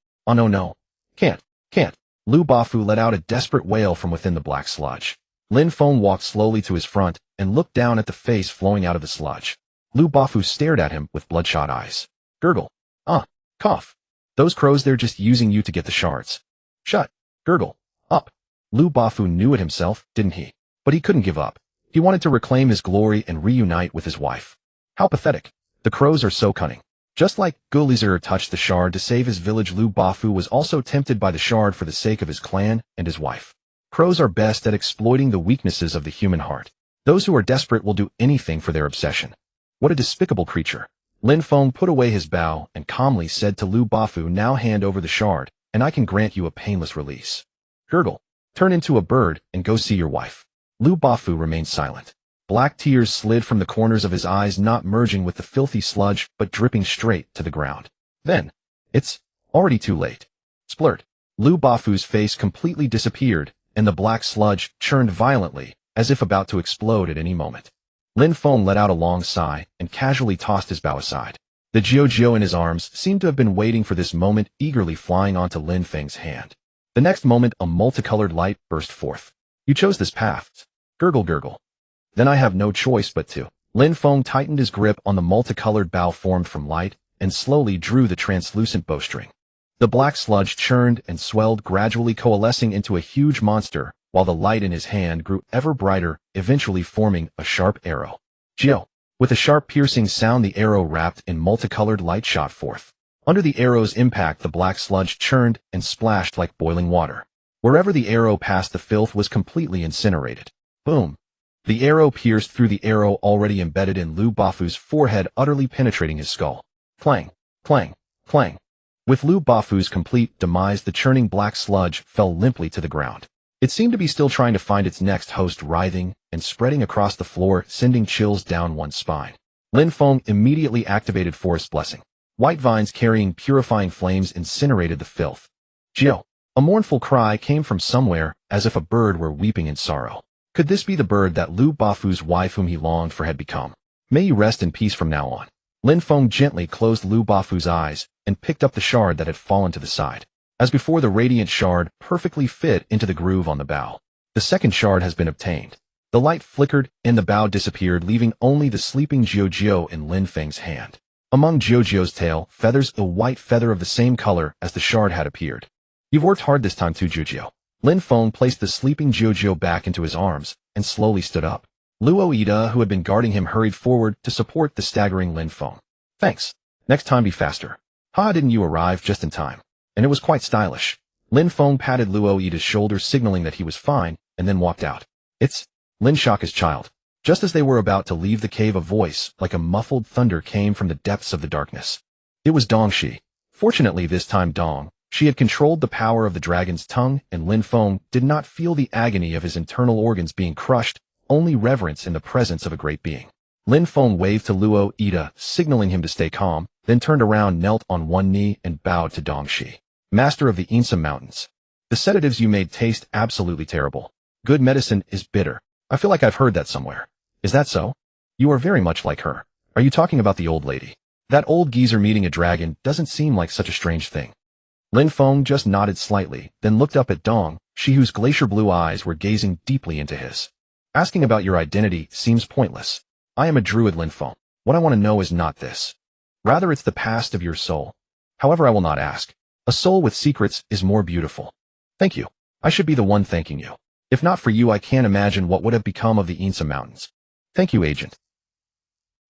no. Can't. Lu Bafu let out a desperate wail from within the black sludge. Lin Feng walked slowly to his front and looked down at the face flowing out of the sludge. Lu Bafu stared at him with bloodshot eyes. Gurgle. Cough. Those crows, they're just using you to get the shards. Shut. Gurgle. Up. Lu Bafu knew it himself, didn't he? But he couldn't give up. He wanted to reclaim his glory and reunite with his wife. How pathetic. The crows are so cunning. Just like Gulizar touched the shard to save his village, Lu Bafu was also tempted by the shard for the sake of his clan and his wife. Crows are best at exploiting the weaknesses of the human heart. Those who are desperate will do anything for their obsession. What a despicable creature. Lin Feng put away his bow and calmly said to Lu Bafu, now hand over the shard, and I can grant you a painless release. Gurgle. Turn into a bird and go see your wife. Lu Bafu remained silent. Black tears slid from the corners of his eyes, not merging with the filthy sludge, but dripping straight to the ground. Then, it's already too late. Splurt. Lu Bafu's face completely disappeared, and the black sludge churned violently, as if about to explode at any moment. Lin Feng let out a long sigh and casually tossed his bow aside. The Jiao in his arms seemed to have been waiting for this moment, eagerly flying onto Lin Feng's hand. The next moment, a multicolored light burst forth. You chose this path. Gurgle. Then I have no choice but to. Lin Feng tightened his grip on the multicolored bow formed from light and slowly drew the translucent bowstring. The black sludge churned and swelled, gradually coalescing into a huge monster, while the light in his hand grew ever brighter, eventually forming a sharp arrow. Jiao. With a sharp piercing sound, the arrow wrapped in multicolored light shot forth. Under the arrow's impact, the black sludge churned and splashed like boiling water. Wherever the arrow passed, the filth was completely incinerated. Boom. The arrow pierced through the arrow already embedded in Lu Bafu's forehead, utterly penetrating his skull. Clang. With Lu Bafu's complete demise, the churning black sludge fell limply to the ground. It seemed to be still trying to find its next host, writhing and spreading across the floor, sending chills down one's spine. Lin Feng immediately activated Forest's Blessing. White vines carrying purifying flames incinerated the filth. Jiao. A mournful cry came from somewhere, as if a bird were weeping in sorrow. Could this be the bird that Lu Bafu's wife, whom he longed for, had become? May you rest in peace from now on. Lin Feng gently closed Lu Bafu's eyes and picked up the shard that had fallen to the side. As before, the radiant shard perfectly fit into the groove on the bow. The second shard has been obtained. The light flickered and the bow disappeared, leaving only the sleeping Jiao in Lin Feng's hand. Among Jiao's tail feathers, a white feather of the same color as the shard had appeared. You've worked hard this time too, Jiao. Lin Feng placed the sleeping Jiao back into his arms and slowly stood up. Luo Ida, who had been guarding him, hurried forward to support the staggering Lin Feng. Thanks. Next time be faster. Didn't you arrive just in time? And it was quite stylish. Lin Feng patted Luo Ida's shoulder, signaling that he was fine, and then walked out. It's Lin shook his child. Just as they were about to leave the cave, a voice, like a muffled thunder, came from the depths of the darkness. It was Dongxi. Fortunately this time Dong. She had controlled the power of the dragon's tongue, and Lin Feng did not feel the agony of his internal organs being crushed, only reverence in the presence of a great being. Lin Feng waved to Luo Ida, signaling him to stay calm, then turned around, knelt on one knee, and bowed to Dongxi. Master of the Insa Mountains. The sedatives you made taste absolutely terrible. Good medicine is bitter. I feel like I've heard that somewhere. Is that so? You are very much like her. Are you talking about the old lady? That old geezer meeting a dragon doesn't seem like such a strange thing. Lin Feng just nodded slightly, then looked up at Dongxi, whose glacier blue eyes were gazing deeply into his. Asking about your identity seems pointless. I am a druid, Lin Feng. What I want to know is not this. Rather, it's the past of your soul. However, I will not ask. A soul with secrets is more beautiful. Thank you. I should be the one thanking you. If not for you, I can't imagine what would have become of the Insa Mountains. Thank you, agent.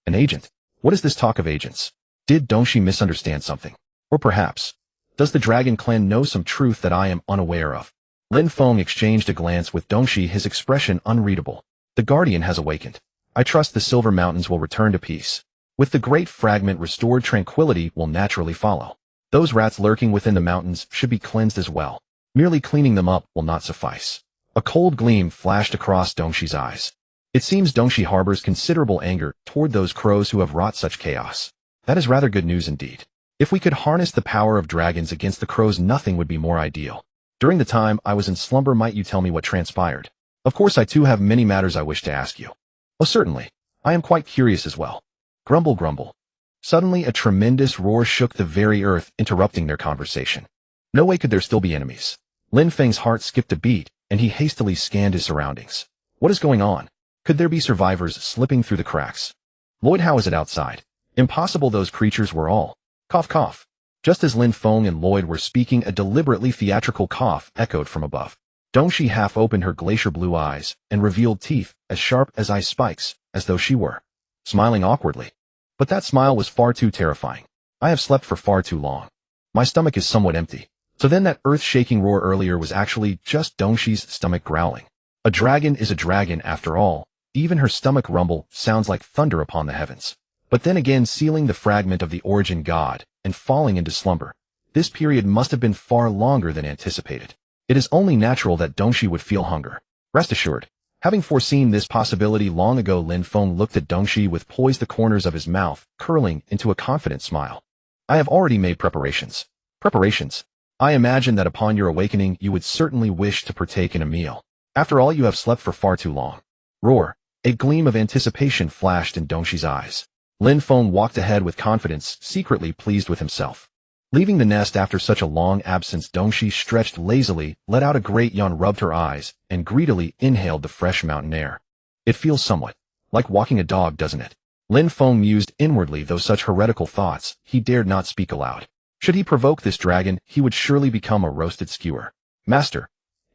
An agent? What is this talk of agents? Did Dongxi misunderstand something? Or perhaps, does the Dragon Clan know some truth that I am unaware of? Lin Feng exchanged a glance with Dongxi, his expression unreadable. The Guardian has awakened. I trust the Silver Mountains will return to peace. With the great fragment restored, tranquility will naturally follow. Those rats lurking within the mountains should be cleansed as well. Merely cleaning them up will not suffice. A cold gleam flashed across Dongxi's eyes. It seems Dongxi harbors considerable anger toward those crows who have wrought such chaos. That is rather good news indeed. If we could harness the power of dragons against the crows, nothing would be more ideal. During the time I was in slumber, might you tell me what transpired? Of course, I too have many matters I wish to ask you. Oh, certainly. I am quite curious as well. Grumble, grumble. Suddenly a tremendous roar shook the very earth, interrupting their conversation. No way could there still be enemies. Lin Feng's heart skipped a beat, and he hastily scanned his surroundings. What is going on? Could there be survivors slipping through the cracks? Lloyd, how is it outside? Impossible, those creatures were all. Cough, cough. Just as Lin Feng and Lloyd were speaking, a deliberately theatrical cough echoed from above. Dongxi half opened her glacier blue eyes and revealed teeth as sharp as ice spikes, as though she were smiling awkwardly. But that smile was far too terrifying. I have slept for far too long. My stomach is somewhat empty. So then that earth-shaking roar earlier was actually just Dongxi's stomach growling. A dragon is a dragon after all. Even her stomach rumble sounds like thunder upon the heavens. But then again, sealing the fragment of the origin god and falling into slumber. This period must have been far longer than anticipated. It is only natural that Dongxi would feel hunger. Rest assured, having foreseen this possibility long ago, Lin Feng looked at Dongxi with poised, the corners of his mouth curling into a confident smile. I have already made preparations. Preparations? I imagine that upon your awakening you would certainly wish to partake in a meal. After all, you have slept for far too long. Roar. A gleam of anticipation flashed in Dongxi's eyes. Lin Feng walked ahead with confidence, secretly pleased with himself. Leaving the nest after such a long absence, Dongxi stretched lazily, let out a great yawn, rubbed her eyes, and greedily inhaled the fresh mountain air. It feels somewhat like walking a dog, doesn't it? Lin Feng mused inwardly, though such heretical thoughts he dared not speak aloud. Should he provoke this dragon, he would surely become a roasted skewer. Master.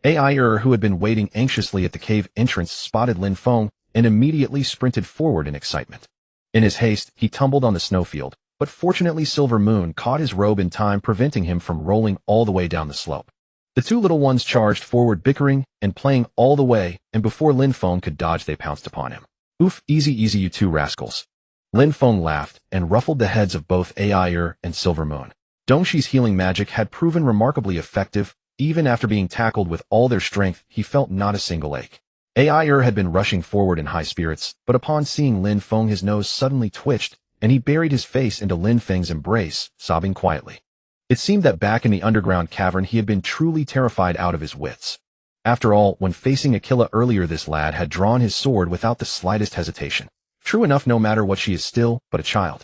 Ai-er, who had been waiting anxiously at the cave entrance, spotted Lin Feng and immediately sprinted forward in excitement. In his haste, he tumbled on the snowfield, but fortunately Silver Moon caught his robe in time, preventing him from rolling all the way down the slope. The two little ones charged forward, bickering and playing all the way, and before Lin Feng could dodge, they pounced upon him. Oof, easy, easy, you two rascals. Lin Feng laughed and ruffled the heads of both Ai-er and Silver Moon. Dongxi's healing magic had proven remarkably effective. Even after being tackled with all their strength, he felt not a single ache. Ai-er had been rushing forward in high spirits, but upon seeing Lin Feng, his nose suddenly twitched, and he buried his face into Lin Feng's embrace, sobbing quietly. It seemed that back in the underground cavern he had been truly terrified out of his wits. After all, when facing Aquila earlier, this lad had drawn his sword without the slightest hesitation. True enough, no matter what, she is still but a child.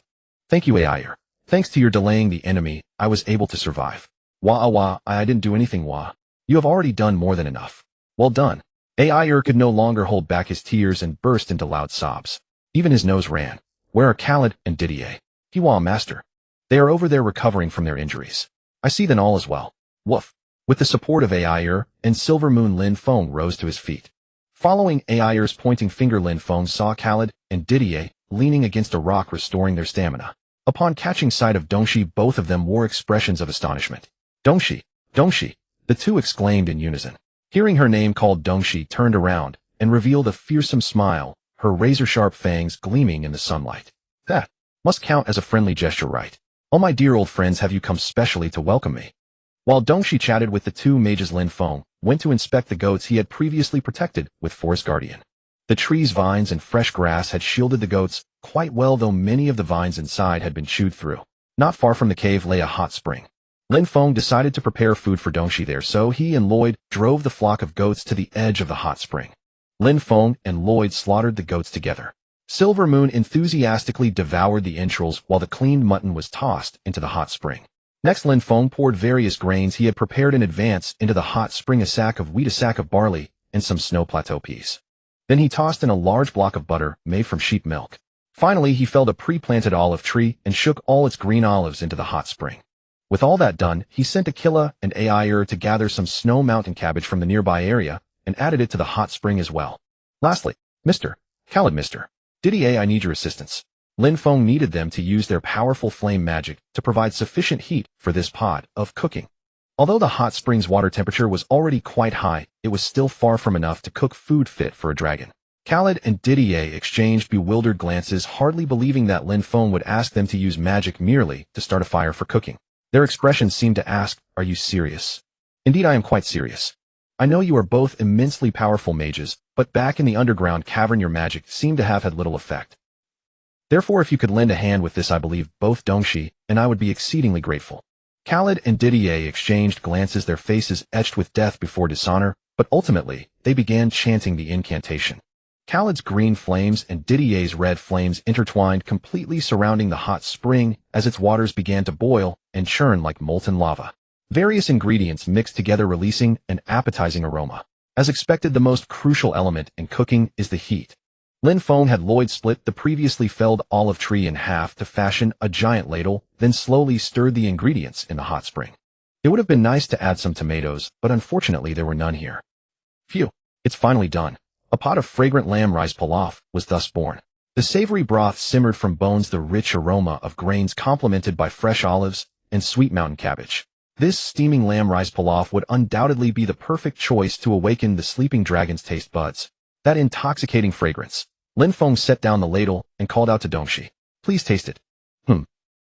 Thank you, Ai-er. Thanks to your delaying the enemy, I was able to survive. Wah, I didn't do anything, wah. You have already done more than enough. Well done. Ai-er could no longer hold back his tears and burst into loud sobs. Even his nose ran. Where are Khaled and Didier? Wah, master. They are over there recovering from their injuries. I see them all as well. Woof. With the support of Ai-er and Silver Moon, Lin Feng rose to his feet. Following Ai-er's pointing finger, Lin Feng saw Khaled and Didier leaning against a rock, restoring their stamina. Upon catching sight of Dongxi, both of them wore expressions of astonishment. Dongxi! Dongxi! The two exclaimed in unison. Hearing her name called, Dongxi turned around and revealed a fearsome smile, her razor-sharp fangs gleaming in the sunlight. That must count as a friendly gesture, right? Oh, my dear old friends, have you come specially to welcome me? While Dongxi chatted with the two mages, Lin Feng went to inspect the goats he had previously protected with Forest Guardian. The tree's vines and fresh grass had shielded the goats quite well, though many of the vines inside had been chewed through. Not far from the cave lay a hot spring. Lin Feng decided to prepare food for Dongxi there, so he and Lloyd drove the flock of goats to the edge of the hot spring. Lin Feng and Lloyd slaughtered the goats together. Silver Moon enthusiastically devoured the entrails while the cleaned mutton was tossed into the hot spring. Next, Lin Feng poured various grains he had prepared in advance into the hot spring: a sack of wheat, a sack of barley, and some snow plateau peas. Then he tossed in a large block of butter made from sheep milk. Finally, he felled a pre-planted olive tree and shook all its green olives into the hot spring. With all that done, he sent Aquila and Air to gather some snow mountain cabbage from the nearby area and added it to the hot spring as well. Lastly, Mr. Didier, I need your assistance. Lin Feng needed them to use their powerful flame magic to provide sufficient heat for this pot of cooking. Although the hot spring's water temperature was already quite high, it was still far from enough to cook food fit for a dragon. Khaled and Didier exchanged bewildered glances, hardly believing that Lin Feng would ask them to use magic merely to start a fire for cooking. Their expressions seemed to ask, "Are you serious?" "Indeed, I am quite serious. I know you are both immensely powerful mages, but back in the underground cavern your magic seemed to have had little effect. Therefore, if you could lend a hand with this, I believe both Dongxi and I would be exceedingly grateful." Khaled and Didier exchanged glances, their faces etched with death before dishonor, but ultimately, they began chanting the incantation. Khaled's green flames and Didier's red flames intertwined, completely surrounding the hot spring as its waters began to boil and churn like molten lava. Various ingredients mixed together, releasing an appetizing aroma. As expected, the most crucial element in cooking is the heat. Lin Feng had Lloyd split the previously felled olive tree in half to fashion a giant ladle, then slowly stirred the ingredients in the hot spring. It would have been nice to add some tomatoes, but unfortunately there were none here. Phew, it's finally done. A pot of fragrant lamb rice pilaf was thus born. The savory broth simmered from bones, the rich aroma of grains complemented by fresh olives and sweet mountain cabbage. This steaming lamb rice pilaf would undoubtedly be the perfect choice to awaken the sleeping dragon's taste buds. That intoxicating fragrance. Lin Feng set down the ladle and called out to Dongxi, "Please taste it."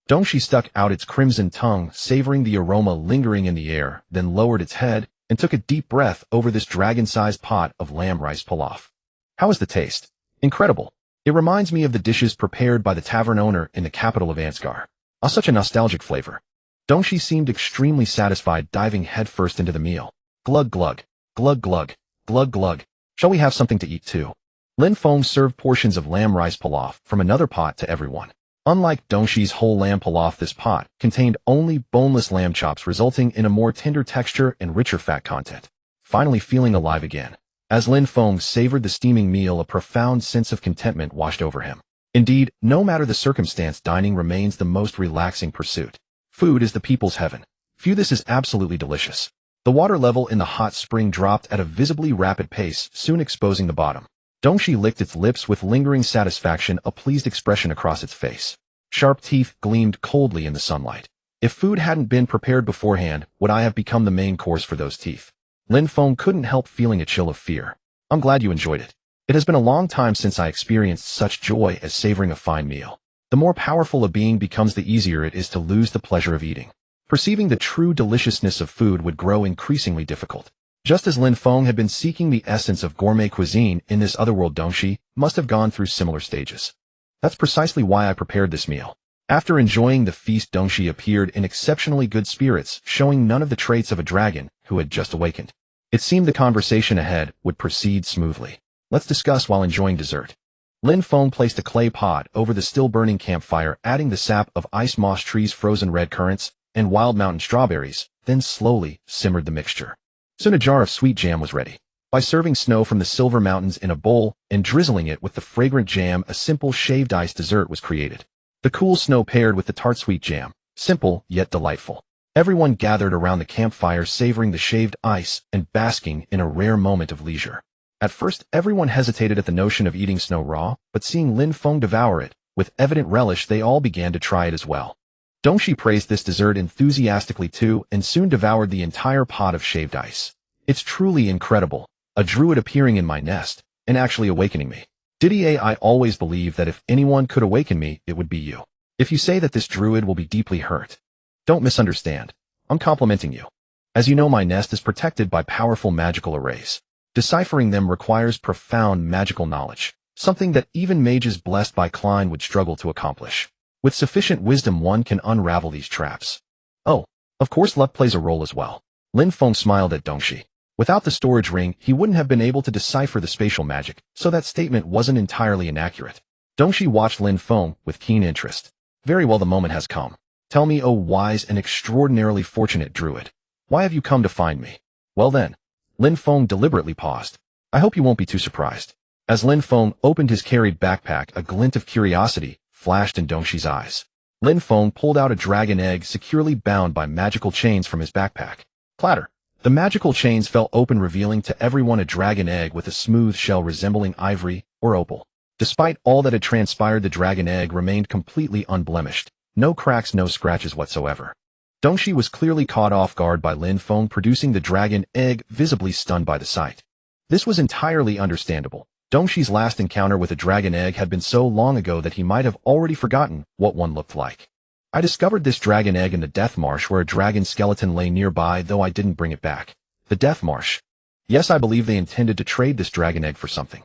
Dongxi stuck out its crimson tongue, savoring the aroma lingering in the air, then lowered its head and took a deep breath over this dragon-sized pot of lamb rice pilaf. "How is the taste?" "Incredible. It reminds me of the dishes prepared by the tavern owner in the capital of Ansgar. Such a nostalgic flavor." Dongxi seemed extremely satisfied, diving headfirst into the meal. "Glug glug, glug glug, glug glug. Shall we have something to eat too?" Lin Feng served portions of lamb rice pilaf from another pot to everyone. Unlike Dongxi's whole lamb pilaf, this pot contained only boneless lamb chops, resulting in a more tender texture and richer fat content. Finally feeling alive again. As Lin Feng savored the steaming meal, a profound sense of contentment washed over him. Indeed, no matter the circumstance, dining remains the most relaxing pursuit. Food is the people's heaven. Phew, this is absolutely delicious. The water level in the hot spring dropped at a visibly rapid pace, soon exposing the bottom. Dongxi licked its lips with lingering satisfaction, a pleased expression across its face. Sharp teeth gleamed coldly in the sunlight. If food hadn't been prepared beforehand, would I have become the main course for those teeth? Lin Feng couldn't help feeling a chill of fear. "I'm glad you enjoyed it. It has been a long time since I experienced such joy as savoring a fine meal. The more powerful a being becomes, the easier it is to lose the pleasure of eating. Perceiving the true deliciousness of food would grow increasingly difficult." Just as Lin Feng had been seeking the essence of gourmet cuisine in this otherworld, Dongxi must have gone through similar stages. "That's precisely why I prepared this meal." After enjoying the feast, Dongxi appeared in exceptionally good spirits, showing none of the traits of a dragon who had just awakened. It seemed the conversation ahead would proceed smoothly. "Let's discuss while enjoying dessert." Lin Feng placed a clay pot over the still-burning campfire, adding the sap of ice moss trees, frozen red currants, and wild mountain strawberries, then slowly simmered the mixture. Soon a jar of sweet jam was ready. By serving snow from the Silver Mountains in a bowl and drizzling it with the fragrant jam, a simple shaved ice dessert was created. The cool snow paired with the tart sweet jam, simple yet delightful. Everyone gathered around the campfire, savoring the shaved ice and basking in a rare moment of leisure. At first, everyone hesitated at the notion of eating snow raw, but seeing Lin Feng devour it with evident relish, they all began to try it as well. Dongxi praised this dessert enthusiastically too, and soon devoured the entire pot of shaved ice. "It's truly incredible. A druid appearing in my nest, and actually awakening me. Didier, I always believed that if anyone could awaken me, it would be you. If you say that this druid will be deeply hurt, don't misunderstand. I'm complimenting you. As you know, my nest is protected by powerful magical arrays. Deciphering them requires profound magical knowledge, something that even mages blessed by Klein would struggle to accomplish. With sufficient wisdom one can unravel these traps. Oh, of course luck plays a role as well. Lin Feng smiled at Dongxi. Without the storage ring, he wouldn't have been able to decipher the spatial magic, so that statement wasn't entirely inaccurate. Dongxi watched Lin Feng with keen interest. Very well, the moment has come. Tell me, O wise and extraordinarily fortunate Druid, why have you come to find me? Well then. Lin Feng deliberately paused. I hope you won't be too surprised. As Lin Feng opened his carried backpack, a glint of curiosity flashed in Dongxi's eyes. Lin Feng pulled out a dragon egg securely bound by magical chains from his backpack. Clatter. The magical chains fell open, revealing to everyone a dragon egg with a smooth shell resembling ivory or opal. Despite all that had transpired, the dragon egg remained completely unblemished. No cracks, no scratches whatsoever. Dongxi was clearly caught off guard by Lin Feng producing the dragon egg, visibly stunned by the sight. This was entirely understandable. Dongxi's last encounter with a dragon egg had been so long ago that he might have already forgotten what one looked like. I discovered this dragon egg in the Death Marsh where a dragon skeleton lay nearby, though I didn't bring it back. The Death Marsh. Yes, I believe they intended to trade this dragon egg for something.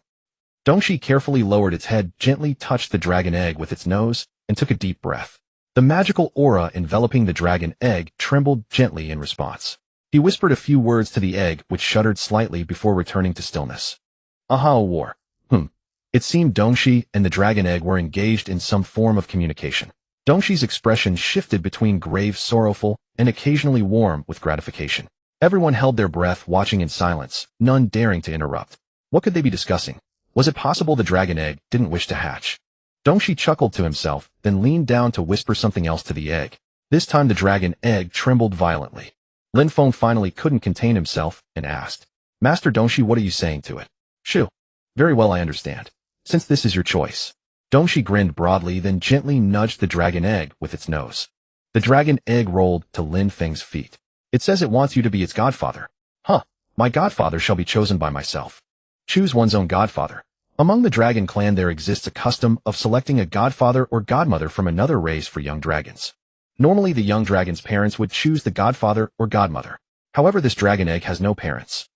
Dongxi carefully lowered its head, gently touched the dragon egg with its nose, and took a deep breath. The magical aura enveloping the dragon egg trembled gently in response. He whispered a few words to the egg, which shuddered slightly before returning to stillness. Aha, a war. It seemed Dongxi and the dragon egg were engaged in some form of communication. Dongxi's expression shifted between grave, sorrowful, and occasionally warm with gratification. Everyone held their breath, watching in silence, none daring to interrupt. What could they be discussing? Was it possible the dragon egg didn't wish to hatch? Dongxi chuckled to himself, then leaned down to whisper something else to the egg. This time the dragon egg trembled violently. Lin Feng finally couldn't contain himself and asked, Master Dongxi, what are you saying to it? Shoo. Very well, I understand. Since this is your choice. Dongxi grinned broadly, then gently nudged the dragon egg with its nose. The dragon egg rolled to Lin Feng's feet. It says it wants you to be its godfather. Huh. My godfather shall be chosen by myself. Choose one's own godfather. Among the dragon clan there exists a custom of selecting a godfather or godmother from another race for young dragons. Normally the young dragon's parents would choose the godfather or godmother. However, this dragon egg has no parents.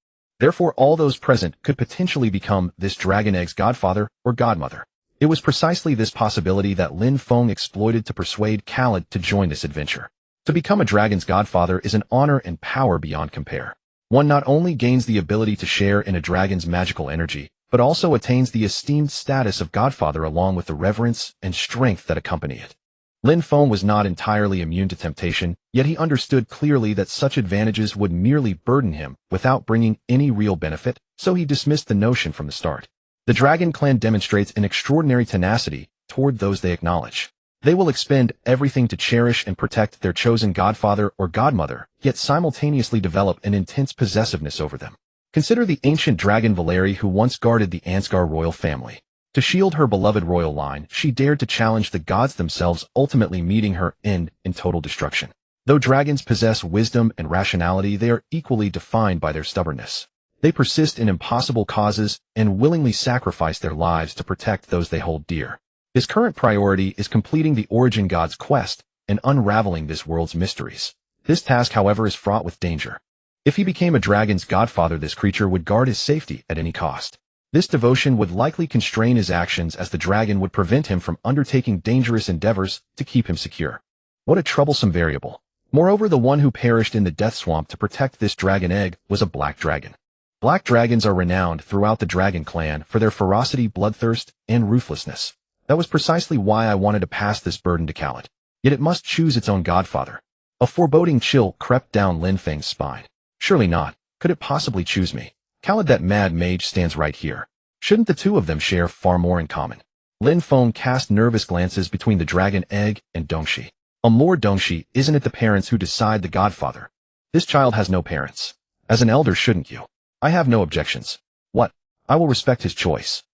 Therefore, all those present could potentially become this dragon egg's godfather or godmother. It was precisely this possibility that Lin Feng exploited to persuade Khaled to join this adventure. To become a dragon's godfather is an honor and power beyond compare. One not only gains the ability to share in a dragon's magical energy, but also attains the esteemed status of godfather along with the reverence and strength that accompany it. Lin Feng was not entirely immune to temptation, yet he understood clearly that such advantages would merely burden him without bringing any real benefit, so he dismissed the notion from the start. The dragon clan demonstrates an extraordinary tenacity toward those they acknowledge. They will expend everything to cherish and protect their chosen godfather or godmother, yet simultaneously develop an intense possessiveness over them. Consider the ancient dragon Valeri, who once guarded the Ansgar royal family. To shield her beloved royal line, she dared to challenge the gods themselves, ultimately meeting her end in total destruction. Though dragons possess wisdom and rationality, they are equally defined by their stubbornness. They persist in impossible causes and willingly sacrifice their lives to protect those they hold dear. His current priority is completing the origin god's quest and unraveling this world's mysteries. This task, however, is fraught with danger. If he became a dragon's godfather, this creature would guard his safety at any cost. This devotion would likely constrain his actions, as the dragon would prevent him from undertaking dangerous endeavors to keep him secure. What a troublesome variable. Moreover, the one who perished in the death swamp to protect this dragon egg was a black dragon. Black dragons are renowned throughout the dragon clan for their ferocity, bloodthirst, and ruthlessness. That was precisely why I wanted to pass this burden to Khaled. Yet it must choose its own godfather. A foreboding chill crept down Lin Feng's spine. Surely not. Could it possibly choose me? Khaled, that mad mage, stands right here. Shouldn't the two of them share far more in common? Lin Feng cast nervous glances between the dragon egg and Dongxi. Lord Dongxi, isn't it the parents who decide the godfather? This child has no parents. As an elder, shouldn't you? I have no objections. What? I will respect his choice.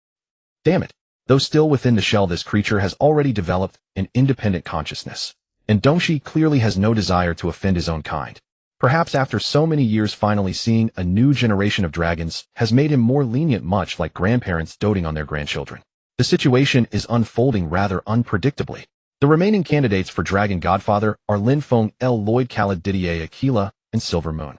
Damn it. Though still within the shell, this creature has already developed an independent consciousness. And Dongxi clearly has no desire to offend his own kind. Perhaps after so many years, finally seeing a new generation of dragons has made him more lenient, much like grandparents doting on their grandchildren. The situation is unfolding rather unpredictably. The remaining candidates for Dragon Godfather are Lin Feng, Lloyd, Khaled, Didier, Aquila, and Silver Moon.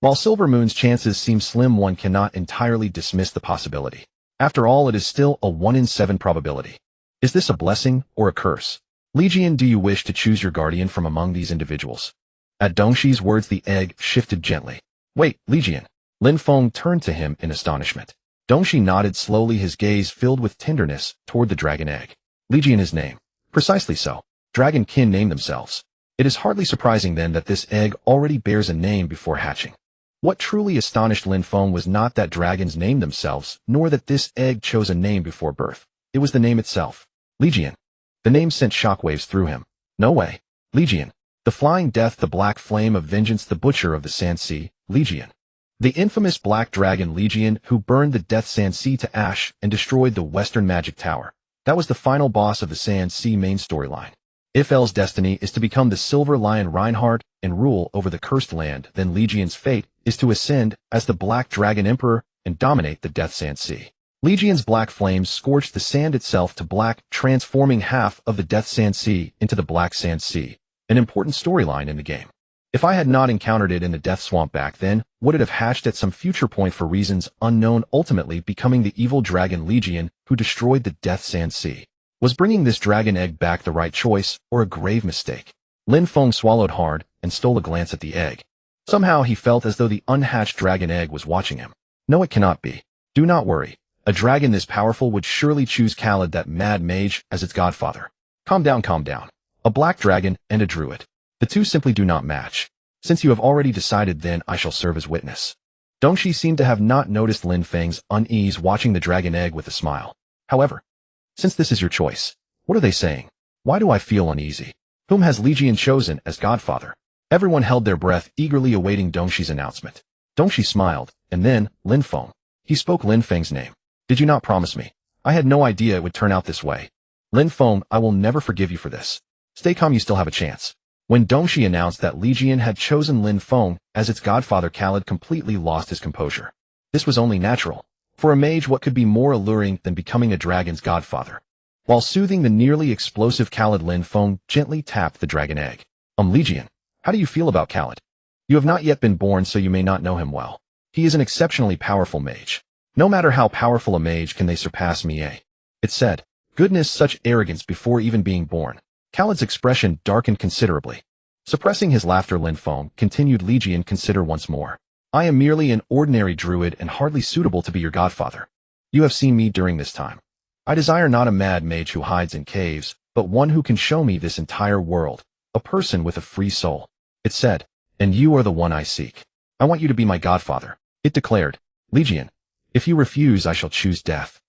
While Silver Moon's chances seem slim, one cannot entirely dismiss the possibility. After all, it is still a 1 in 7 probability. Is this a blessing or a curse? Legion, do you wish to choose your guardian from among these individuals? At Dongshi's words, the egg shifted gently. Wait, Legion. Lin Feng turned to him in astonishment. Dongshi nodded slowly, his gaze filled with tenderness toward the dragon egg. Legion, his name. Precisely so. Dragon kin name themselves. It is hardly surprising then that this egg already bears a name before hatching. What truly astonished Lin Feng was not that dragons named themselves, nor that this egg chose a name before birth. It was the name itself. Legion. The name sent shockwaves through him. No way. Legion. The flying death, the black flame of vengeance, the butcher of the Sand Sea, Legion. The infamous black dragon Legion who burned the Death Sand Sea to ash and destroyed the Western Magic Tower. That was the final boss of the Sand Sea main storyline. If L's destiny is to become the Silver Lion Reinhardt and rule over the Cursed Land, then Legion's fate is to ascend as the Black Dragon Emperor and dominate the Death Sand Sea. Legion's black flames scorched the sand itself to black, transforming half of the Death Sand Sea into the Black Sand Sea, an important storyline in the game. If I had not encountered it in the Death Swamp back then, would it have hatched at some future point for reasons unknown, ultimately becoming the evil dragon Legion who destroyed the Death Sand Sea? Was bringing this dragon egg back the right choice, or a grave mistake? Lin Feng swallowed hard and stole a glance at the egg. Somehow he felt as though the unhatched dragon egg was watching him. No, it cannot be. Do not worry. A dragon this powerful would surely choose Khaled, that mad mage, as its godfather. Calm down, calm down. A black dragon and a druid. The two simply do not match. Since you have already decided, then I shall serve as witness. Dongshi seemed to have not noticed Lin Feng's unease, watching the dragon egg with a smile. However, since this is your choice, what are they saying? Why do I feel uneasy? Whom has Legion chosen as godfather? Everyone held their breath, eagerly awaiting Dongshi's announcement. Dongshi smiled, and then, Lin Feng. He spoke Lin Feng's name. Did you not promise me? I had no idea it would turn out this way. Lin Feng, I will never forgive you for this. Stay calm, you still have a chance. When Dongshi announced that Legion had chosen Lin Feng as its godfather, Khaled completely lost his composure. This was only natural. For a mage, what could be more alluring than becoming a dragon's godfather? While soothing the nearly explosive Khaled, Lin Feng gently tapped the dragon egg. Legion, how do you feel about Khaled? You have not yet been born, so you may not know him well. He is an exceptionally powerful mage. No matter how powerful a mage, can they surpass me, eh? It said. Goodness, such arrogance before even being born. Khaled's expression darkened considerably. Suppressing his laughter, Lin Feng continued, Legion, consider once more. I am merely an ordinary druid and hardly suitable to be your godfather. You have seen me during this time. I desire not a mad mage who hides in caves, but one who can show me this entire world, a person with a free soul. It said, and you are the one I seek. I want you to be my godfather. It declared, Legion. If you refuse, I shall choose death.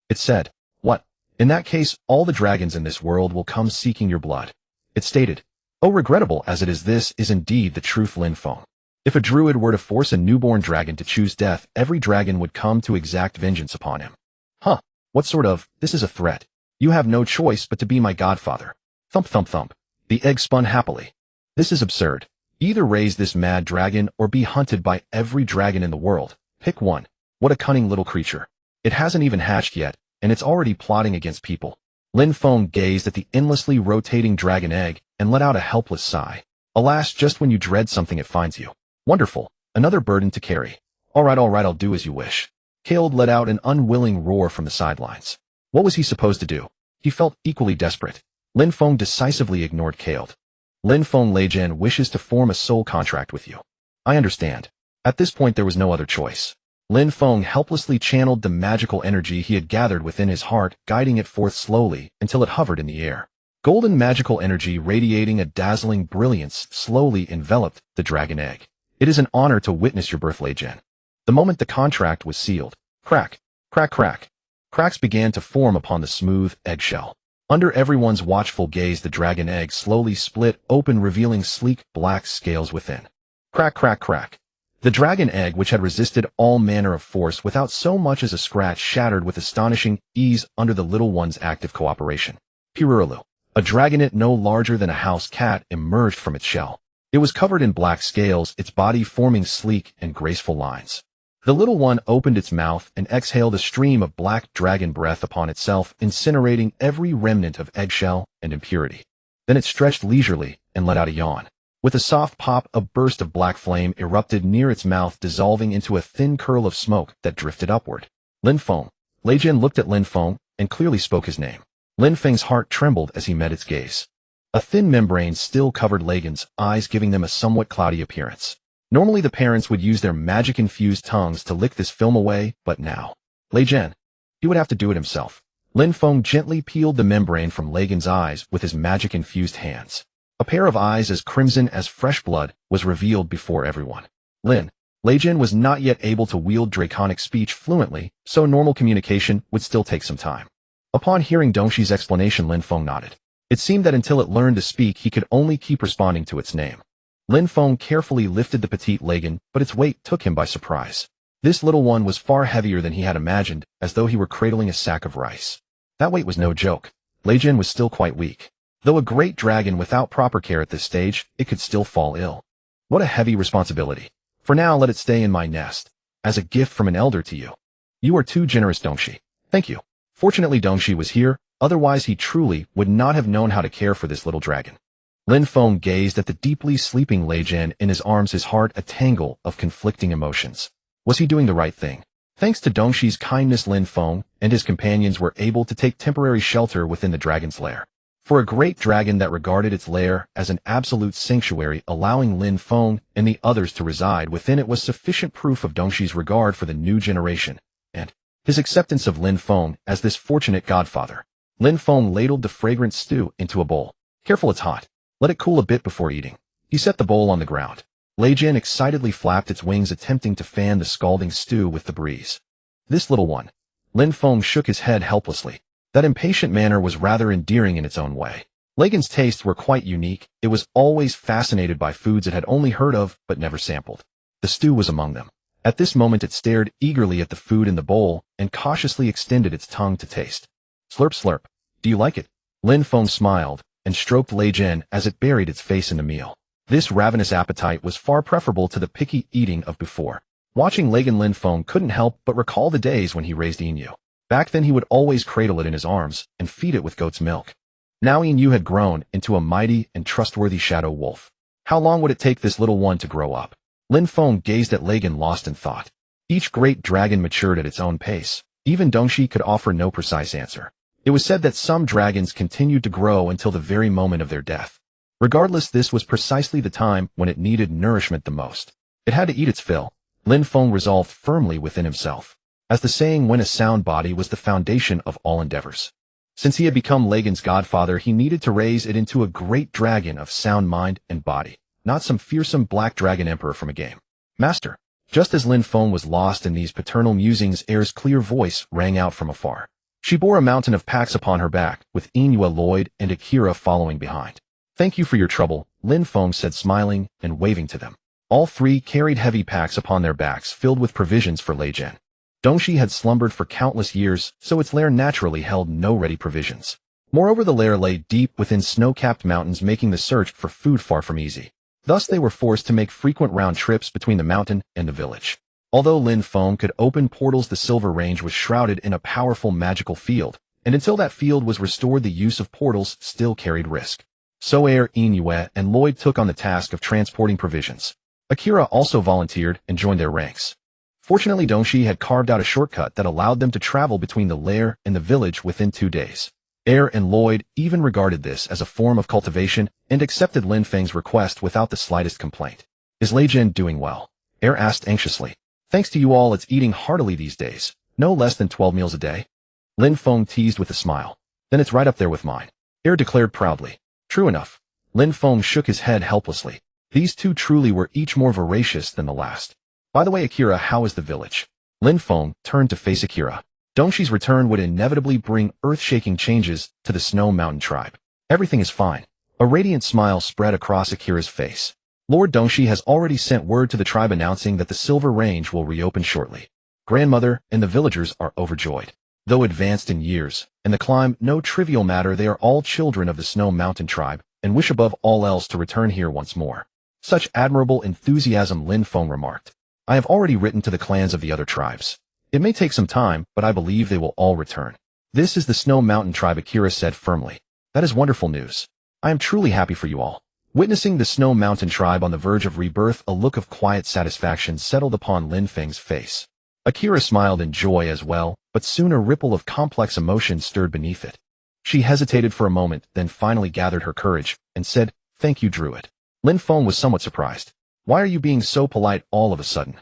It said, what? In that case, all the dragons in this world will come seeking your blood. It stated, oh, regrettable as it is, this is indeed the truth, Lin Feng. If a druid were to force a newborn dragon to choose death, every dragon would come to exact vengeance upon him. Huh, what sort of, this is a threat. You have no choice but to be my godfather. Thump thump thump. The egg spun happily. This is absurd. Either raise this mad dragon or be hunted by every dragon in the world. Pick one. What a cunning little creature. It hasn't even hatched yet, and it's already plotting against people. Lin Feng gazed at the endlessly rotating dragon egg and let out a helpless sigh. Alas, just when you dread something, it finds you. Wonderful. Another burden to carry. All right, I'll do as you wish. Khaled let out an unwilling roar from the sidelines. What was he supposed to do? He felt equally desperate. Lin Feng decisively ignored Khaled. Lin Feng, Legion wishes to form a soul contract with you. I understand. At this point, there was no other choice. Lin Feng helplessly channeled the magical energy he had gathered within his heart, guiding it forth slowly until it hovered in the air. Golden magical energy radiating a dazzling brilliance slowly enveloped the dragon egg. It is an honor to witness your birth, Legion. The moment the contract was sealed, crack, crack, crack. Cracks began to form upon the smooth eggshell. Under everyone's watchful gaze, the dragon egg slowly split open, revealing sleek black scales within. Crack, crack, crack. The dragon egg, which had resisted all manner of force without so much as a scratch, shattered with astonishing ease under the little one's active cooperation. Pirurulu. A dragonet no larger than a house cat emerged from its shell. It was covered in black scales, its body forming sleek and graceful lines. The little one opened its mouth and exhaled a stream of black dragon breath upon itself, incinerating every remnant of eggshell and impurity. Then it stretched leisurely and let out a yawn. With a soft pop, a burst of black flame erupted near its mouth, dissolving into a thin curl of smoke that drifted upward. Lin Feng. Lei Jin looked at Lin Feng and clearly spoke his name. Lin Feng's heart trembled as he met its gaze. A thin membrane still covered Leigan's eyes, giving them a somewhat cloudy appearance. Normally the parents would use their magic-infused tongues to lick this film away, but now, Lei Jin, he would have to do it himself. Lin Feng gently peeled the membrane from Leigan's eyes with his magic-infused hands. A pair of eyes as crimson as fresh blood was revealed before everyone. Lei Jin was not yet able to wield draconic speech fluently, so normal communication would still take some time. Upon hearing Dongshi's explanation, Lin Feng nodded. It seemed that until it learned to speak, he could only keep responding to its name. Lin Feng carefully lifted the petite Leigan, but its weight took him by surprise. This little one was far heavier than he had imagined, as though he were cradling a sack of rice. That weight was no joke. Lei Jin was still quite weak. Though a great dragon without proper care at this stage, it could still fall ill. What a heavy responsibility. For now, let it stay in my nest, as a gift from an elder to you. You are too generous, Dongshi. Thank you. Fortunately, Dongshi was here, otherwise he truly would not have known how to care for this little dragon. Lin Feng gazed at the deeply sleeping Lei Jin in his arms, his heart a tangle of conflicting emotions. Was he doing the right thing? Thanks to Dongshi's kindness, Lin Feng and his companions were able to take temporary shelter within the dragon's lair. For a great dragon that regarded its lair as an absolute sanctuary, allowing Lin Feng and the others to reside within it was sufficient proof of Dongshi's regard for the new generation, and his acceptance of Lin Feng as this fortunate godfather. Lin Feng ladled the fragrant stew into a bowl. Careful, it's hot. Let it cool a bit before eating. He set the bowl on the ground. Lei Jin excitedly flapped its wings, attempting to fan the scalding stew with the breeze. This little one. Lin Feng shook his head helplessly. That impatient manner was rather endearing in its own way. Leigan's tastes were quite unique. It was always fascinated by foods it had only heard of but never sampled. The stew was among them. At this moment it stared eagerly at the food in the bowl and cautiously extended its tongue to taste. Slurp slurp. Do you like it? Lin Feng smiled and stroked Lei Jin as it buried its face in the meal. This ravenous appetite was far preferable to the picky eating of before. Watching Leigan, Lin Feng couldn't help but recall the days when he raised Inu. Back then he would always cradle it in his arms and feed it with goat's milk. Now Inu had grown into a mighty and trustworthy shadow wolf. How long would it take this little one to grow up? Lin Feng gazed at Leigan, lost in thought. Each great dragon matured at its own pace. Even Dongshi could offer no precise answer. It was said that some dragons continued to grow until the very moment of their death. Regardless, this was precisely the time when it needed nourishment the most. It had to eat its fill. Lin Feng resolved firmly within himself. As the saying went, a sound body was the foundation of all endeavors. Since he had become Leigan's godfather, he needed to raise it into a great dragon of sound mind and body, not some fearsome black dragon emperor from a game. Master. Just as Lin Feng was lost in these paternal musings, Air's clear voice rang out from afar. She bore a mountain of packs upon her back, with Inu, Lloyd, and Akira following behind. Thank you for your trouble, Lin Feng said, smiling and waving to them. All three carried heavy packs upon their backs filled with provisions for Lei Jin. Dongshi had slumbered for countless years, so its lair naturally held no ready provisions. Moreover, the lair lay deep within snow-capped mountains, making the search for food far from easy. Thus they were forced to make frequent round trips between the mountain and the village. Although Lin Feng could open portals, the Silver Range was shrouded in a powerful magical field, and until that field was restored, the use of portals still carried risk. So Air, Inu, and Lloyd took on the task of transporting provisions. Akira also volunteered and joined their ranks. Fortunately, Dongshi had carved out a shortcut that allowed them to travel between the lair and the village within 2 days. Air and Lloyd even regarded this as a form of cultivation and accepted Lin Feng's request without the slightest complaint. Is Lei Jin doing well? Air asked anxiously. Thanks to you all, it's eating heartily these days, no less than 12 meals a day. Lin Feng teased with a smile. Then it's right up there with mine. Air declared proudly. True enough. Lin Feng shook his head helplessly. These two truly were each more voracious than the last. By the way, Akira, how is the village? Lin Feng turned to face Akira. Dongshi's return would inevitably bring earth-shaking changes to the Snow Mountain tribe. Everything is fine. A radiant smile spread across Akira's face. Lord Dongshi has already sent word to the tribe announcing that the Silver Range will reopen shortly. Grandmother and the villagers are overjoyed. Though advanced in years, and the climb no trivial matter, they are all children of the Snow Mountain tribe, and wish above all else to return here once more. Such admirable enthusiasm, Lin Feng remarked. I have already written to the clans of the other tribes. It may take some time, but I believe they will all return. This is the Snow Mountain tribe, Akira said firmly. That is wonderful news. I am truly happy for you all. Witnessing the Snow Mountain tribe on the verge of rebirth, a look of quiet satisfaction settled upon Lin Feng's face. Akira smiled in joy as well, but soon a ripple of complex emotion stirred beneath it. She hesitated for a moment, then finally gathered her courage, and said, "Thank you, Druid." Lin Feng was somewhat surprised. "Why are you being so polite all of a sudden?"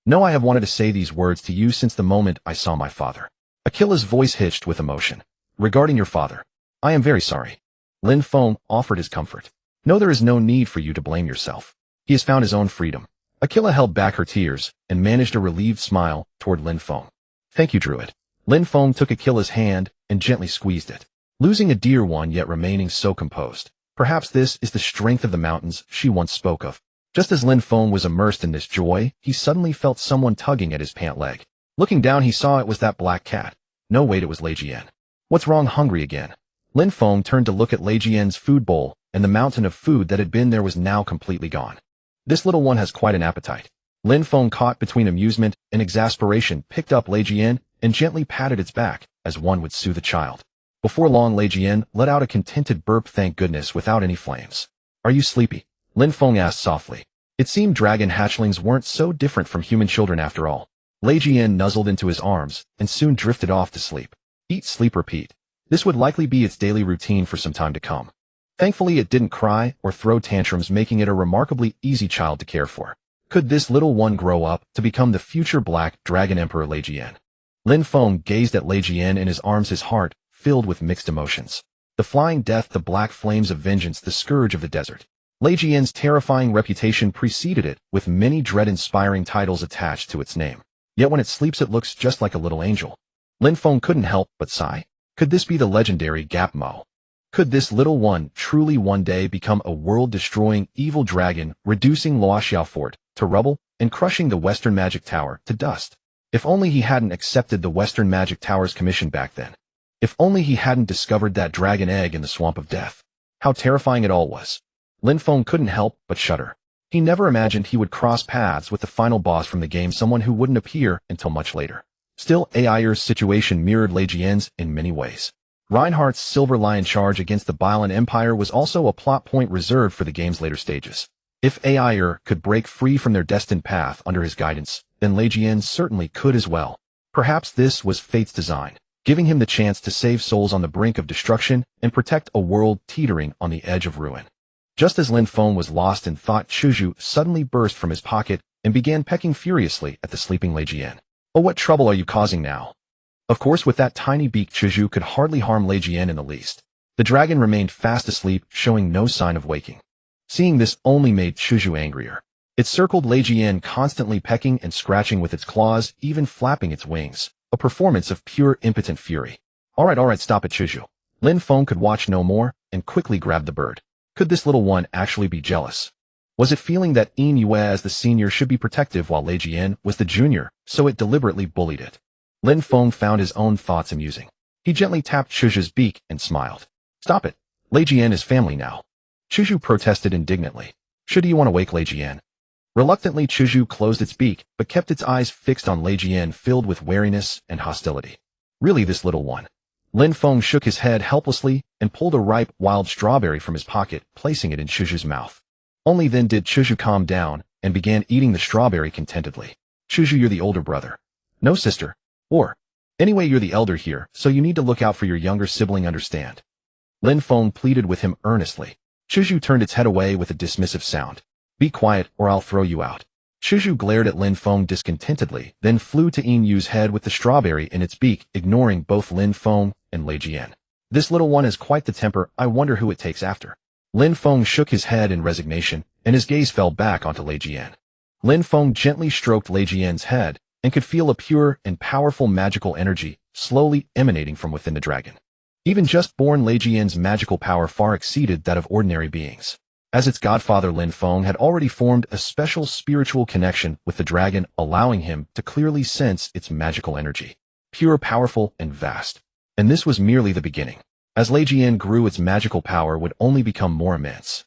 "No, I have wanted to say these words to you since the moment I saw my father." Akila's voice hitched with emotion. "Regarding your father, I am very sorry." Lin Feng offered his comfort. "No, there is no need for you to blame yourself. He has found his own freedom." Akila held back her tears and managed a relieved smile toward Lin Feng. "Thank you, Druid." Lin Feng took Akila's hand and gently squeezed it. Losing a dear one yet remaining so composed. Perhaps this is the strength of the mountains she once spoke of. Just as Lin Feng was immersed in this joy, he suddenly felt someone tugging at his pant leg. Looking down, he saw it was that black cat. No, wait, it was Lei Jian. "What's wrong, hungry again?" Lin Feng turned to look at Lei Jian's food bowl, and the mountain of food that had been there was now completely gone. "This little one has quite an appetite." Lin Feng, caught between amusement and exasperation, picked up Lei Jian and gently patted its back, as one would soothe a child. Before long, Lei Jian let out a contented burp, thank goodness, without any flames. "Are you sleepy?" Lin Feng asked softly. It seemed dragon hatchlings weren't so different from human children after all. Lei Jian nuzzled into his arms and soon drifted off to sleep. Eat, sleep, repeat. This would likely be its daily routine for some time to come. Thankfully, it didn't cry or throw tantrums, making it a remarkably easy child to care for. Could this little one grow up to become the future Black Dragon Emperor Lei Jian? Lin Feng gazed at Lei Jian in his arms, his heart filled with mixed emotions. The flying death, the black flames of vengeance, the scourge of the desert. Lei Jian's terrifying reputation preceded it, with many dread-inspiring titles attached to its name. Yet when it sleeps, it looks just like a little angel. Lin Feng couldn't help but sigh. Could this be the legendary Gap Mo? Could this little one truly one day become a world-destroying evil dragon, reducing Luoxiao Fort to rubble and crushing the Western Magic Tower to dust? If only he hadn't accepted the Western Magic Tower's commission back then. If only he hadn't discovered that dragon egg in the Swamp of Death. How terrifying it all was. Lin Feng couldn't help but shudder. He never imagined he would cross paths with the final boss from the game, someone who wouldn't appear until much later. Still, Aier's situation mirrored Lei Jian's in many ways. Reinhardt's Silver Lion charge against the Bailan Empire was also a plot point reserved for the game's later stages. If Aier could break free from their destined path under his guidance, then Lei Jian certainly could as well. Perhaps this was fate's design, giving him the chance to save souls on the brink of destruction and protect a world teetering on the edge of ruin. Just as Lin Feng was lost in thought, Chuju suddenly burst from his pocket and began pecking furiously at the sleeping Lei Jian. "Oh, what trouble are you causing now?" Of course, with that tiny beak, Chuju could hardly harm Lei Jian in the least. The dragon remained fast asleep, showing no sign of waking. Seeing this only made Chuju angrier. It circled Lei Jian, constantly pecking and scratching with its claws, even flapping its wings, a performance of pure impotent fury. All right, stop it, Chuju." Lin Feng could watch no more and quickly grabbed the bird. Could this little one actually be jealous? Was it feeling that Yin Yue as the senior should be protective while Lei Jian was the junior, so it deliberately bullied it? Lin Feng found his own thoughts amusing. He gently tapped Chuju's beak and smiled. "Stop it. Lei Jian is family now." Chuju protested indignantly. "Should you want to wake Lei Jian?" Reluctantly, Chuju closed its beak, but kept its eyes fixed on Lei Jian, filled with wariness and hostility. "Really, this little one?" Lin Feng shook his head helplessly and pulled a ripe, wild strawberry from his pocket, placing it in Chuju's mouth. Only then did Chuju calm down and began eating the strawberry contentedly. "Chuju, you're the older brother." "No, sister. Or, anyway, you're the elder here, so you need to look out for your younger sibling, understand?" Lin Feng pleaded with him earnestly. Chuju turned its head away with a dismissive sound. "Be quiet, or I'll throw you out." Chuju glared at Lin Feng discontentedly, then flew to Yin Yu's head with the strawberry in its beak, ignoring both Lin Feng and Lei Jian. "This little one has quite the temper. I wonder who it takes after." Lin Feng shook his head in resignation, and his gaze fell back onto Lei Jian. Lin Feng gently stroked Lei Jian's head, and could feel a pure and powerful magical energy slowly emanating from within the dragon. Even just born Lei Jian's magical power far exceeded that of ordinary beings. As its godfather, Lin Feng had already formed a special spiritual connection with the dragon, allowing him to clearly sense its magical energy. Pure, powerful, and vast. And this was merely the beginning. As Lei Jian grew, its magical power would only become more immense.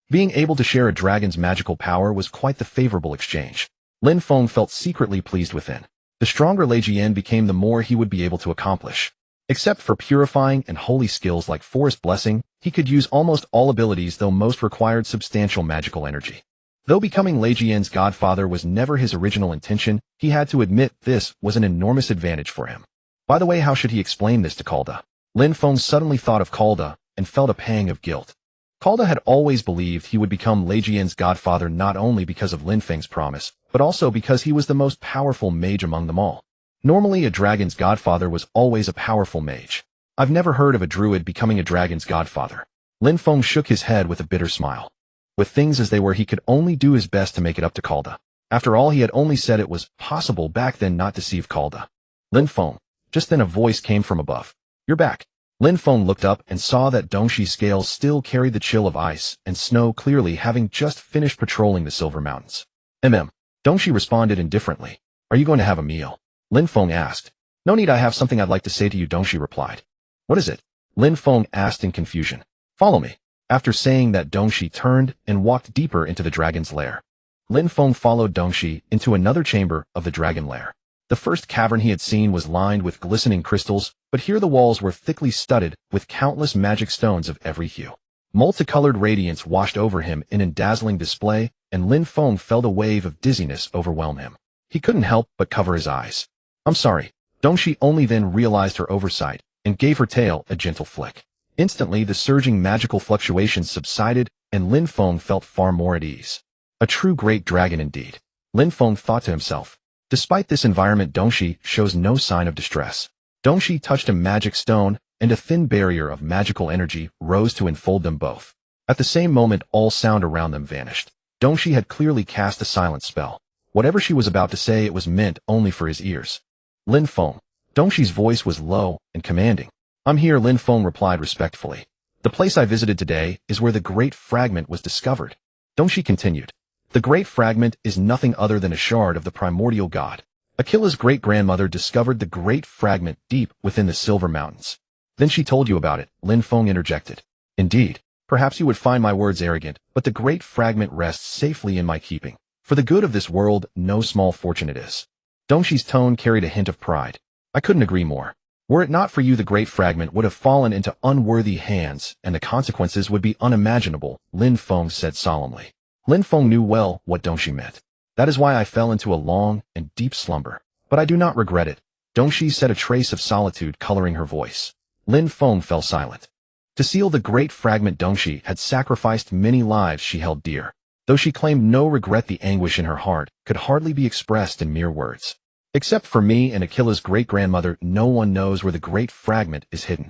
Being able to share a dragon's magical power was quite the favorable exchange. Lin Feng felt secretly pleased within. The stronger Lei Jian became, the more he would be able to accomplish. Except for purifying and holy skills like Forest Blessing, He could use almost all abilities, though most required substantial magical energy. Though becoming Lei Jian's godfather was never his original intention, he had to admit this was an enormous advantage for him. By the way, how should he explain this to Calda? Lin Feng suddenly thought of Calda and felt a pang of guilt. Calda had always believed he would become Lei Jian's godfather not only because of Lin Feng's promise, but also because he was the most powerful mage among them all. Normally, a dragon's godfather was always a powerful mage. I've never heard of a druid becoming a dragon's godfather. Lin Feng shook his head with a bitter smile. With things as they were, he could only do his best to make it up to Calda. After all, he had only said it was possible back then not deceive Calda. Lin Feng. Just then a voice came from above. You're back. Lin Feng looked up and saw that Dongshi's scales still carried the chill of ice and snow, clearly having just finished patrolling the Silver Mountains. Dongshi responded indifferently. Are you going to have a meal? Lin Feng asked. No need, I have something I'd like to say to you, Dongshi replied. What is it? Lin Feng asked in confusion. Follow me. After saying that, Dongshi turned and walked deeper into the dragon's lair. Lin Feng followed Dongshi into another chamber of the dragon lair. The first cavern he had seen was lined with glistening crystals, but here the walls were thickly studded with countless magic stones of every hue. Multicolored radiance washed over him in a dazzling display, and Lin Feng felt a wave of dizziness overwhelm him. He couldn't help but cover his eyes. I'm sorry. Dongshi only then realized her oversight and gave her tail a gentle flick. Instantly, the surging magical fluctuations subsided, and Lin Feng felt far more at ease. A true great dragon indeed. Lin Feng thought to himself. Despite this environment, Dongshi shows no sign of distress. Dongshi touched a magic stone, and a thin barrier of magical energy rose to enfold them both. At the same moment, all sound around them vanished. Dongshi had clearly cast a silent spell. Whatever she was about to say, it was meant only for his ears. Lin Feng. Dongshi's voice was low and commanding. I'm here, Lin Feng replied respectfully. The place I visited today is where the Great Fragment was discovered. Dongshi continued. The Great Fragment is nothing other than a shard of the primordial god. Akila's great-grandmother discovered the Great Fragment deep within the Silver Mountains. Then she told you about it, Lin Feng interjected. Indeed. Perhaps you would find my words arrogant, but the Great Fragment rests safely in my keeping. For the good of this world, no small fortune it is. Dongshi's tone carried a hint of pride. I couldn't agree more. Were it not for you, the Great Fragment would have fallen into unworthy hands, and the consequences would be unimaginable, Lin Feng said solemnly. Lin Feng knew well what Dongshi meant. That is why I fell into a long and deep slumber. But I do not regret it. Dongshi said, a trace of solitude coloring her voice. Lin Feng fell silent. To seal the Great Fragment, Dongshi had sacrificed many lives she held dear. Though she claimed no regret, the anguish in her heart could hardly be expressed in mere words. Except for me and Akila's great-grandmother, no one knows where the Great Fragment is hidden.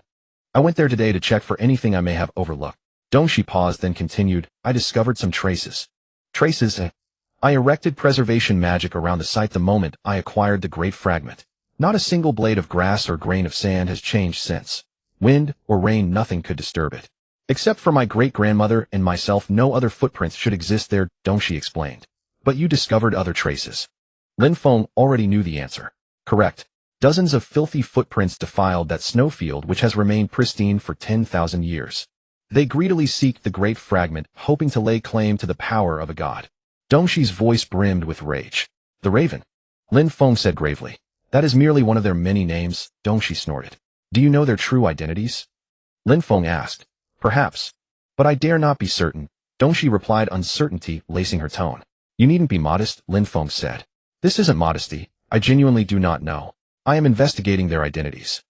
I went there today to check for anything I may have overlooked. Dongshi paused, then continued, I discovered some traces. Traces? I erected preservation magic around the site the moment I acquired the Great Fragment. Not a single blade of grass or grain of sand has changed since. Wind or rain, nothing could disturb it. Except for my great-grandmother and myself, no other footprints should exist there, Dongshi explained. But you discovered other traces. Lin Feng already knew the answer. Correct. Dozens of filthy footprints defiled that snowfield which has remained pristine for 10,000 years. They greedily seek the Great Fragment, hoping to lay claim to the power of a god. Dongshi's voice brimmed with rage. The Raven. Lin Feng said gravely. That is merely one of their many names, Dongshi snorted. Do you know their true identities? Lin Feng asked. Perhaps. But I dare not be certain, Dongshi replied, uncertainty lacing her tone. You needn't be modest, Lin Feng said. This isn't modesty. I genuinely do not know. I am investigating their identities.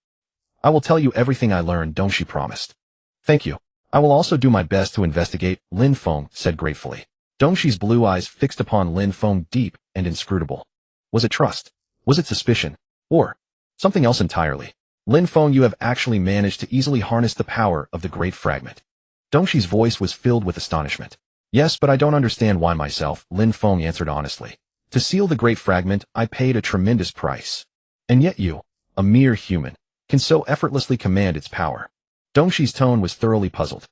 I will tell you everything I learn, Dongshi promised. Thank you. I will also do my best to investigate, Lin Feng said gratefully. Dongshi's blue eyes fixed upon Lin Feng, deep and inscrutable. Was it trust? Was it suspicion? Or something else entirely? Lin Feng, you have actually managed to easily harness the power of the Great Fragment. Dongshi's voice was filled with astonishment. Yes, but I don't understand why myself, Lin Feng answered honestly. To seal the Great Fragment, I paid a tremendous price. And yet you, a mere human, can so effortlessly command its power. Dongshi's tone was thoroughly puzzled.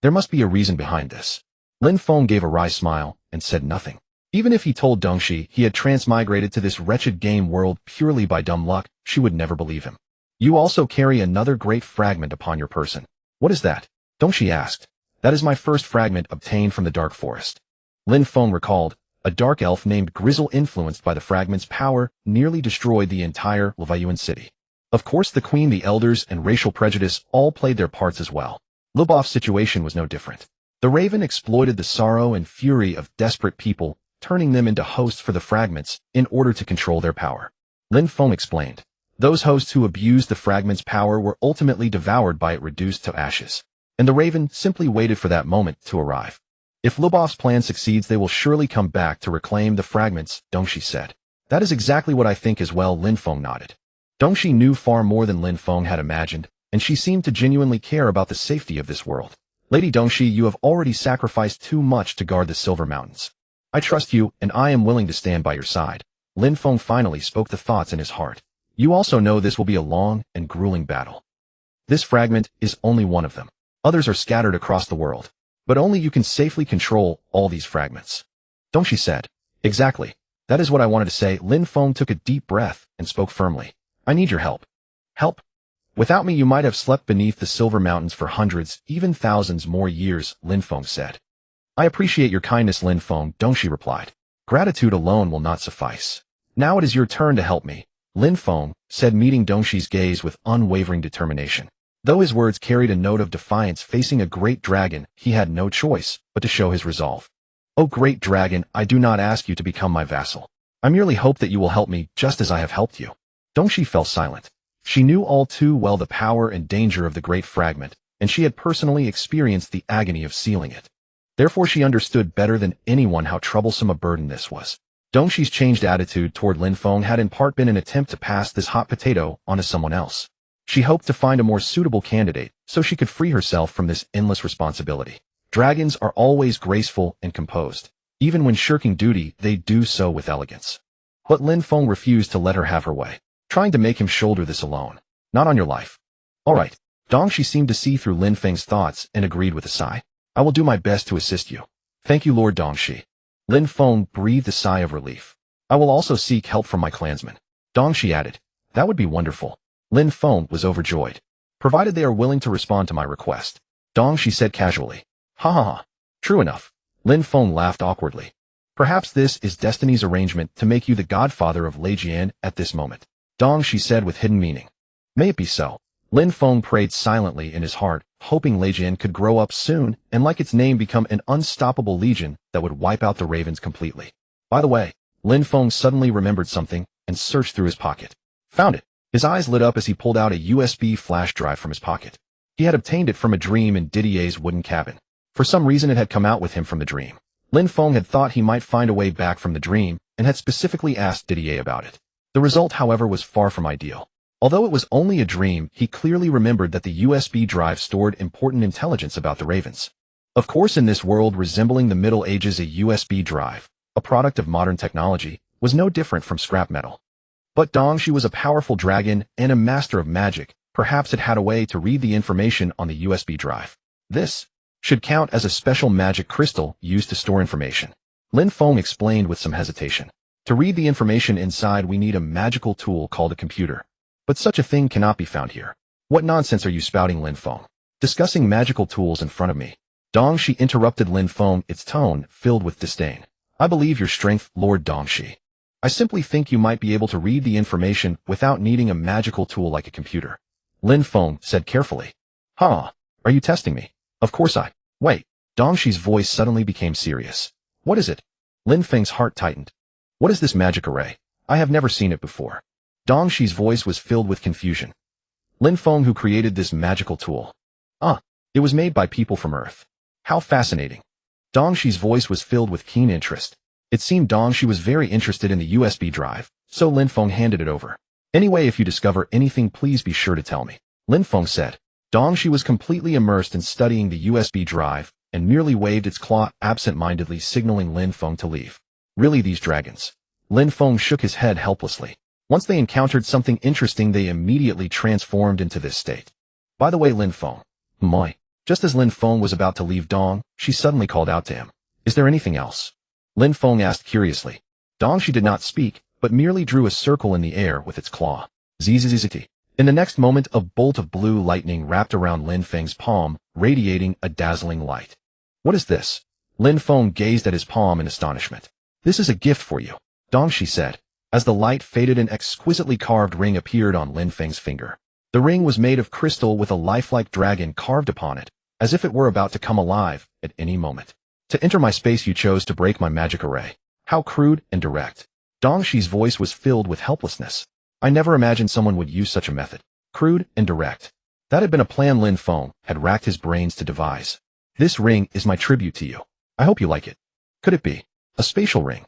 There must be a reason behind this. Lin Feng gave a wry smile and said nothing. Even if he told Dongshi he had transmigrated to this wretched game world purely by dumb luck, she would never believe him. You also carry another Great Fragment upon your person. What is that? Dongshi asked. That is my first fragment obtained from the Dark Forest. Lin Feng recalled. A dark elf named Grizzle, influenced by the fragment's power, nearly destroyed the entire Leviuan city. Of course, the queen, the elders, and racial prejudice all played their parts as well. Lubov's situation was no different. The raven exploited the sorrow and fury of desperate people, turning them into hosts for the fragments in order to control their power. Lin Feng explained. Those hosts who abused the fragment's power were ultimately devoured by it reduced to ashes. And the raven simply waited for that moment to arrive. If Lubov's plan succeeds, they will surely come back to reclaim the fragments, Dongshi said. That is exactly what I think as well, Lin Feng nodded. Dongshi knew far more than Lin Feng had imagined, and she seemed to genuinely care about the safety of this world. Lady Dongshi, you have already sacrificed too much to guard the Silver Mountains. I trust you, and I am willing to stand by your side. Lin Feng finally spoke the thoughts in his heart. You also know this will be a long and grueling battle. This fragment is only one of them. Others are scattered across the world. But only you can safely control all these fragments. Dongshi said. Exactly. That is what I wanted to say. Lin Feng took a deep breath and spoke firmly. I need your help. Help? Without me you might have slept beneath the Silver Mountains for hundreds, even thousands more years, Lin Feng said. I appreciate your kindness, Lin Feng, Dongshi replied. Gratitude alone will not suffice. Now it is your turn to help me, Lin Feng said, meeting Dongshi's gaze with unwavering determination. Though his words carried a note of defiance facing a great dragon, he had no choice but to show his resolve. O great dragon, I do not ask you to become my vassal. I merely hope that you will help me just as I have helped you. Dongshi fell silent. She knew all too well the power and danger of the great fragment, and she had personally experienced the agony of sealing it. Therefore she understood better than anyone how troublesome a burden this was. Dongshi's changed attitude toward Lin Feng had in part been an attempt to pass this hot potato onto someone else. She hoped to find a more suitable candidate so she could free herself from this endless responsibility. Dragons are always graceful and composed. Even when shirking duty, they do so with elegance. But Lin Feng refused to let her have her way, trying to make him shoulder this alone. Not on your life. All right. Dongshi seemed to see through Lin Feng's thoughts and agreed with a sigh. I will do my best to assist you. Thank you, Lord Dongshi. Lin Feng breathed a sigh of relief. I will also seek help from my clansmen. Dongshi added. That would be wonderful. Lin Feng was overjoyed. Provided they are willing to respond to my request. Dongshi said casually. Ha ha ha. True enough. Lin Feng laughed awkwardly. Perhaps this is destiny's arrangement to make you the godfather of Lei Jian at this moment. Dongshi said with hidden meaning. May it be so. Lin Feng prayed silently in his heart, hoping Lei Jian could grow up soon and like its name become an unstoppable legion that would wipe out the ravens completely. By the way, Lin Feng suddenly remembered something and searched through his pocket. Found it. His eyes lit up as he pulled out a USB flash drive from his pocket. He had obtained it from a dream in Didier's wooden cabin. For some reason it had come out with him from the dream. Lin Feng had thought he might find a way back from the dream and had specifically asked Didier about it. The result, however, was far from ideal. Although it was only a dream, he clearly remembered that the USB drive stored important intelligence about the ravens. Of course, in this world resembling the Middle Ages, a USB drive, a product of modern technology, was no different from scrap metal. But Dongshi was a powerful dragon and a master of magic. Perhaps it had a way to read the information on the USB drive. This should count as a special magic crystal used to store information. Lin Feng explained with some hesitation. To read the information inside, we need a magical tool called a computer. But such a thing cannot be found here. What nonsense are you spouting, Lin Feng? Discussing magical tools in front of me. Dongshi interrupted Lin Feng, its tone filled with disdain. I believe your strength, Lord Dongshi. I simply think you might be able to read the information without needing a magical tool like a computer. Lin Feng said carefully. Huh? Are you testing me? Of course I. Wait. Dongshi's voice suddenly became serious. What is it? Lin Feng's heart tightened. What is this magic array? I have never seen it before. Dongshi's voice was filled with confusion. Lin Feng, who created this magical tool. It was made by people from Earth. How fascinating. Dongshi's voice was filled with keen interest. It seemed Dongshi was very interested in the USB drive, so Lin Feng handed it over. Anyway, if you discover anything, please be sure to tell me, Lin Feng said. Dongshi was completely immersed in studying the USB drive and merely waved its claw absent-mindedly, signaling Lin Feng to leave. Really, these dragons? Lin Feng shook his head helplessly. Once they encountered something interesting, they immediately transformed into this state. By the way, Lin Feng. My. Just as Lin Feng was about to leave Dong, she suddenly called out to him. Is there anything else? Lin Feng asked curiously. Dongshi did not speak, but merely drew a circle in the air with its claw. Zzzzzt. In the next moment, a bolt of blue lightning wrapped around Lin Feng's palm, radiating a dazzling light. What is this? Lin Feng gazed at his palm in astonishment. This is a gift for you, Dongshi said. As the light faded, an exquisitely carved ring appeared on Lin Feng's finger. The ring was made of crystal with a lifelike dragon carved upon it, as if it were about to come alive at any moment. To enter my space you chose to break my magic array. How crude and direct. Dongshi's voice was filled with helplessness. I never imagined someone would use such a method. Crude and direct. That had been a plan Lin Feng had racked his brains to devise. This ring is my tribute to you. I hope you like it. Could it be a spatial ring?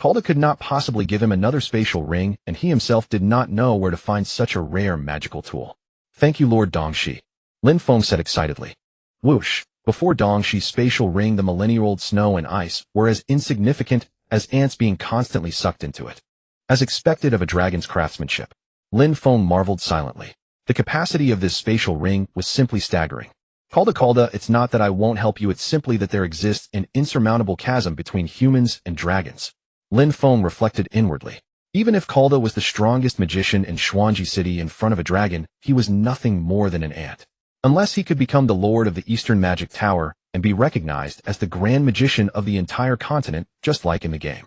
Calda could not possibly give him another spatial ring, and he himself did not know where to find such a rare magical tool. Thank you, Lord Dongshi, Lin Feng said excitedly. Whoosh! Before Dongshi's spatial ring, the millennia-old snow and ice were as insignificant as ants being constantly sucked into it. As expected of a dragon's craftsmanship, Lin Feng marveled silently. The capacity of this spatial ring was simply staggering. Calda, it's not that I won't help you, it's simply that there exists an insurmountable chasm between humans and dragons. Lin Feng reflected inwardly. Even if Calda was the strongest magician in Xuanji City in front of a dragon, he was nothing more than an ant. Unless he could become the lord of the Eastern Magic Tower and be recognized as the grand magician of the entire continent, just like in the game.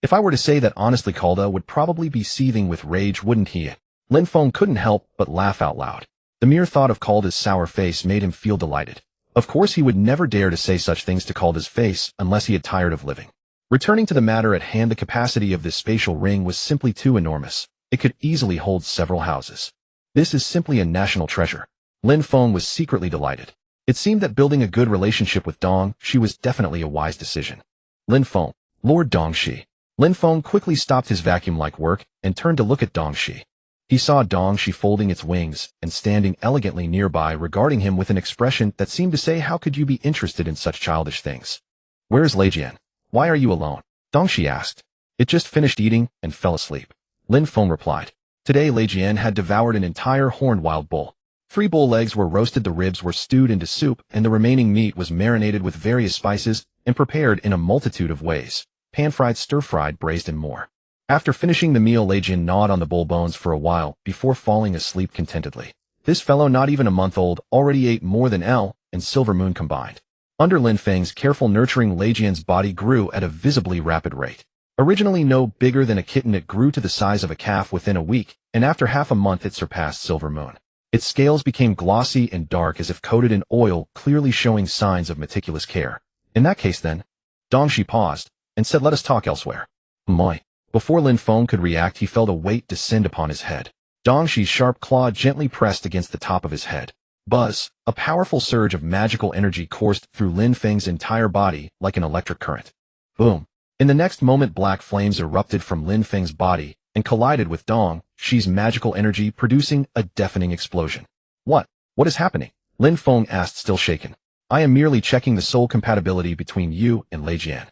If I were to say that honestly, Calda would probably be seething with rage, wouldn't he? Lin Feng couldn't help but laugh out loud. The mere thought of Calda's sour face made him feel delighted. Of course he would never dare to say such things to Calda's face unless he had tired of living. Returning to the matter at hand, the capacity of this spatial ring was simply too enormous. It could easily hold several houses. This is simply a national treasure. Lin Feng was secretly delighted. It seemed that building a good relationship with Dongshi was definitely a wise decision. Lin Feng, Lord Dongshi. Lin Feng quickly stopped his vacuum-like work and turned to look at Dongshi. He saw Dongshi folding its wings and standing elegantly nearby, regarding him with an expression that seemed to say, how could you be interested in such childish things? Where's Leijian? Why are you alone? Dongshi asked. It just finished eating and fell asleep. Lin Feng replied. Today Leijian had devoured an entire horned wild bull. 3 bull legs were roasted, the ribs were stewed into soup, and the remaining meat was marinated with various spices and prepared in a multitude of ways. Pan-fried, stir-fried, braised, and more. After finishing the meal, Leijian gnawed on the bull bones for a while before falling asleep contentedly. This fellow, not even a month old, already ate more than L and Silver Moon combined. Under Lin Feng's careful nurturing, Leijian's body grew at a visibly rapid rate. Originally no bigger than a kitten, it grew to the size of a calf within a week, and after half a month it surpassed Silver Moon. Its scales became glossy and dark as if coated in oil, clearly showing signs of meticulous care. In that case then, Dongshi paused and said, let us talk elsewhere. Moi. Before Lin Feng could react, he felt a weight descend upon his head. Dongshi's sharp claw gently pressed against the top of his head. Buzz! A powerful surge of magical energy coursed through Lin Feng's entire body like an electric current. Boom! In the next moment, black flames erupted from Lin Feng's body and collided with Dongshi's magical energy, producing a deafening explosion. What is happening? Lin Feng asked, still shaken. I am merely checking the soul compatibility between you and Leijian.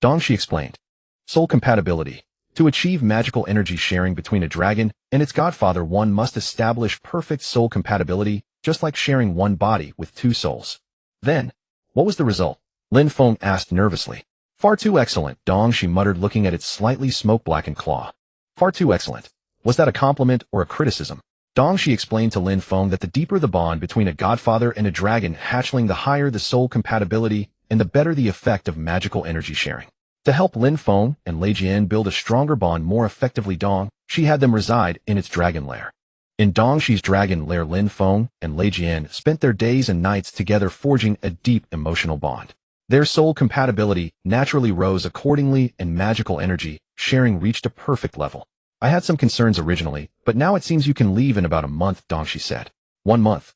Dongshi explained. Soul compatibility. To achieve magical energy sharing between a dragon and its godfather, one must establish perfect soul compatibility, just like sharing one body with 2 souls. Then, what was the result? Lin Feng asked nervously. Far too excellent, Dongshi muttered, looking at its slightly smoke-blackened claw. Far too excellent. Was that a compliment or a criticism? Dongshi explained to Lin Feng that the deeper the bond between a godfather and a dragon hatchling, the higher the soul compatibility and the better the effect of magical energy sharing. To help Lin Feng and Leijian build a stronger bond more effectively, Dongshi had them reside in its dragon lair. In Dongshi's dragon lair, Lin Feng and Leijian spent their days and nights together, forging a deep emotional bond. Their soul compatibility naturally rose accordingly, and magical energy sharing reached a perfect level. I had some concerns originally, but now it seems you can leave in about a month, Dongshi said. 1 month.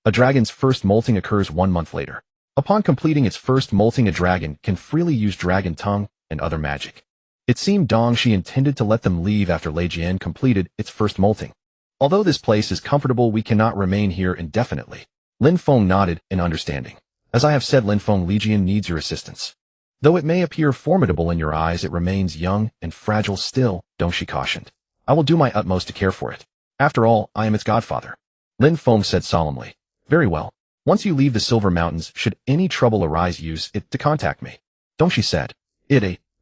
A dragon's first molting occurs 1 month later. Upon completing its first molting, a dragon can freely use dragon tongue and other magic. It seemed Dongshi intended to let them leave after Leijian completed its first molting. Although this place is comfortable, we cannot remain here indefinitely. Lin Feng nodded in understanding. As I have said, Lin Feng, Leijian needs your assistance. Though it may appear formidable in your eyes, it remains young and fragile still, Dongshi cautioned. I will do my utmost to care for it. After all, I am its godfather. Lin Feng said solemnly. Very well. Once you leave the Silver Mountains, should any trouble arise, use it to contact me. Dongshi said.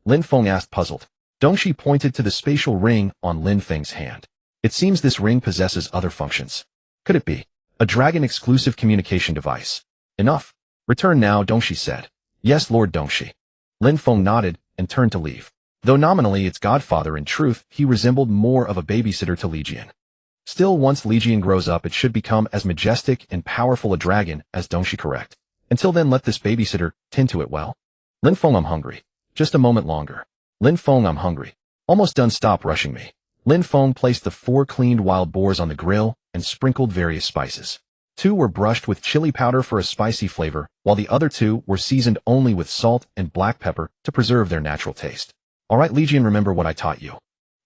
Lin Feng asked, puzzled. Dongshi pointed to the spatial ring on Lin Feng's hand. It seems this ring possesses other functions. Could it be a dragon-exclusive communication device? Enough. Return now, Dongshi said. Yes, Lord Dongshi. Lin Feng nodded and turned to leave. Though nominally its godfather, in truth, he resembled more of a babysitter to Leijian. Still, once Leijian grows up, it should become as majestic and powerful a dragon as Dongshi, correct? Until then, let this babysitter tend to it well. Lin Feng, I'm hungry. Just a moment longer. Lin Feng, I'm hungry. Almost done, stop rushing me. Lin Feng placed the 4 cleaned wild boars on the grill and sprinkled various spices. 2 were brushed with chili powder for a spicy flavor, while the other 2 were seasoned only with salt and black pepper to preserve their natural taste. Alright, Legion, remember what I taught you.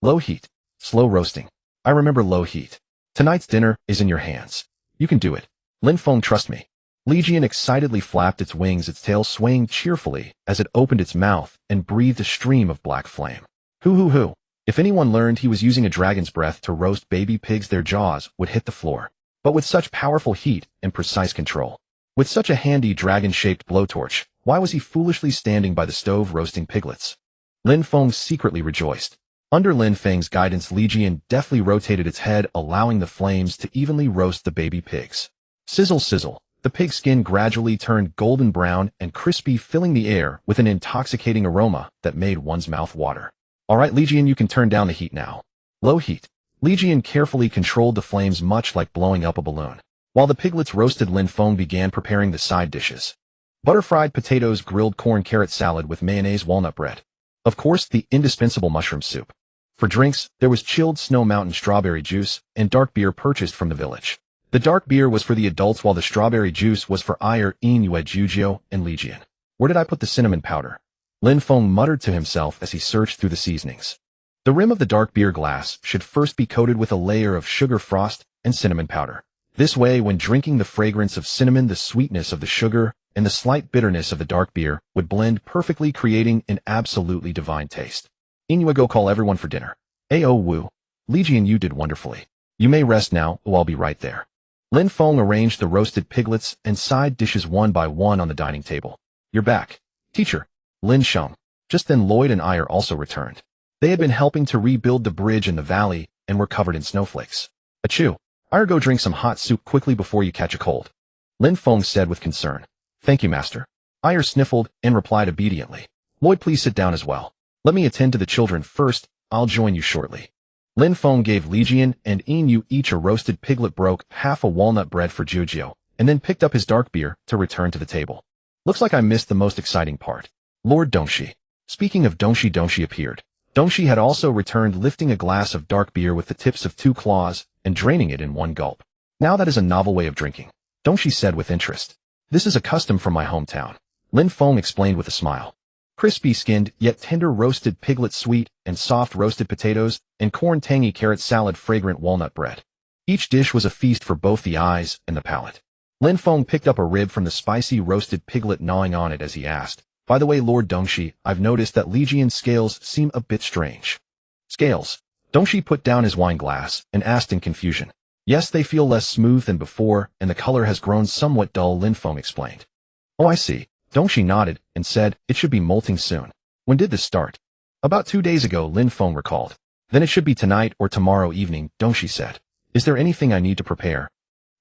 Low heat. Slow roasting. I remember low heat. Tonight's dinner is in your hands. You can do it. Lin Feng, trust me. Legion excitedly flapped its wings, its tail swaying cheerfully as it opened its mouth and breathed a stream of black flame. Hoo. If anyone learned he was using a dragon's breath to roast baby pigs, their jaws would hit the floor. But with such powerful heat and precise control, with such a handy dragon-shaped blowtorch, why was he foolishly standing by the stove roasting piglets? Lin Feng secretly rejoiced. Under Lin Feng's guidance, Legion deftly rotated its head, allowing the flames to evenly roast the baby pigs. Sizzle, sizzle. The pig skin gradually turned golden brown and crispy, filling the air with an intoxicating aroma that made one's mouth water. Alright, Legion, you can turn down the heat now. Low heat. Legion carefully controlled the flames, much like blowing up a balloon. While the piglets roasted, Lin Feng began preparing the side dishes. Butter-fried potatoes, grilled corn, carrot salad with mayonnaise, walnut bread. Of course, the indispensable mushroom soup. For drinks, there was chilled Snow Mountain strawberry juice and dark beer purchased from the village. The dark beer was for the adults, while the strawberry juice was for Inue, Jujio, and Legion. Where did I put the cinnamon powder? Lin Feng muttered to himself as he searched through the seasonings. The rim of the dark beer glass should first be coated with a layer of sugar frost and cinnamon powder. This way, when drinking, the fragrance of cinnamon, the sweetness of the sugar, and the slight bitterness of the dark beer would blend perfectly, creating an absolutely divine taste. Inue, go call everyone for dinner. Ao Wu. Legion, you did wonderfully. You may rest now, I'll be right there. Lin Feng arranged the roasted piglets and side dishes one by one on the dining table. You're back, teacher. Lin Sheng. Just then Lloyd and Ire also returned. They had been helping to rebuild the bridge in the valley and were covered in snowflakes. Achoo. Ire, go drink some hot soup quickly before you catch a cold. Lin Feng said with concern. Thank you, master. Ire sniffled and replied obediently. Lloyd, please sit down as well. Let me attend to the children first. I'll join you shortly. Lin Feng gave Legion and Inyu each a roasted piglet, broke half a walnut bread for Jujio, and then picked up his dark beer to return to the table. Looks like I missed the most exciting part. Lord Dongshi. Speaking of Dongshi, Dongshi appeared. Dongshi had also returned, lifting a glass of dark beer with the tips of 2 claws and draining it in one gulp. Now that is a novel way of drinking, Dongshi said with interest. This is a custom from my hometown. Lin Feng explained with a smile. Crispy skinned yet tender roasted piglet, sweet and soft roasted potatoes, and corn, tangy carrot salad, fragrant walnut bread. Each dish was a feast for both the eyes and the palate. Lin Feng picked up a rib from the spicy roasted piglet, gnawing on it as he asked, by the way, Lord Dongshi, I've noticed that Legion's scales seem a bit strange. Scales? Dongshi put down his wine glass and asked in confusion. Yes, they feel less smooth than before, and the color has grown somewhat dull, Lin Feng explained. Oh, I see. Dongshi nodded and said, it should be molting soon. When did this start? About 2 days ago, Lin Feng recalled. Then it should be tonight or tomorrow evening, Dongshi said. Is there anything I need to prepare?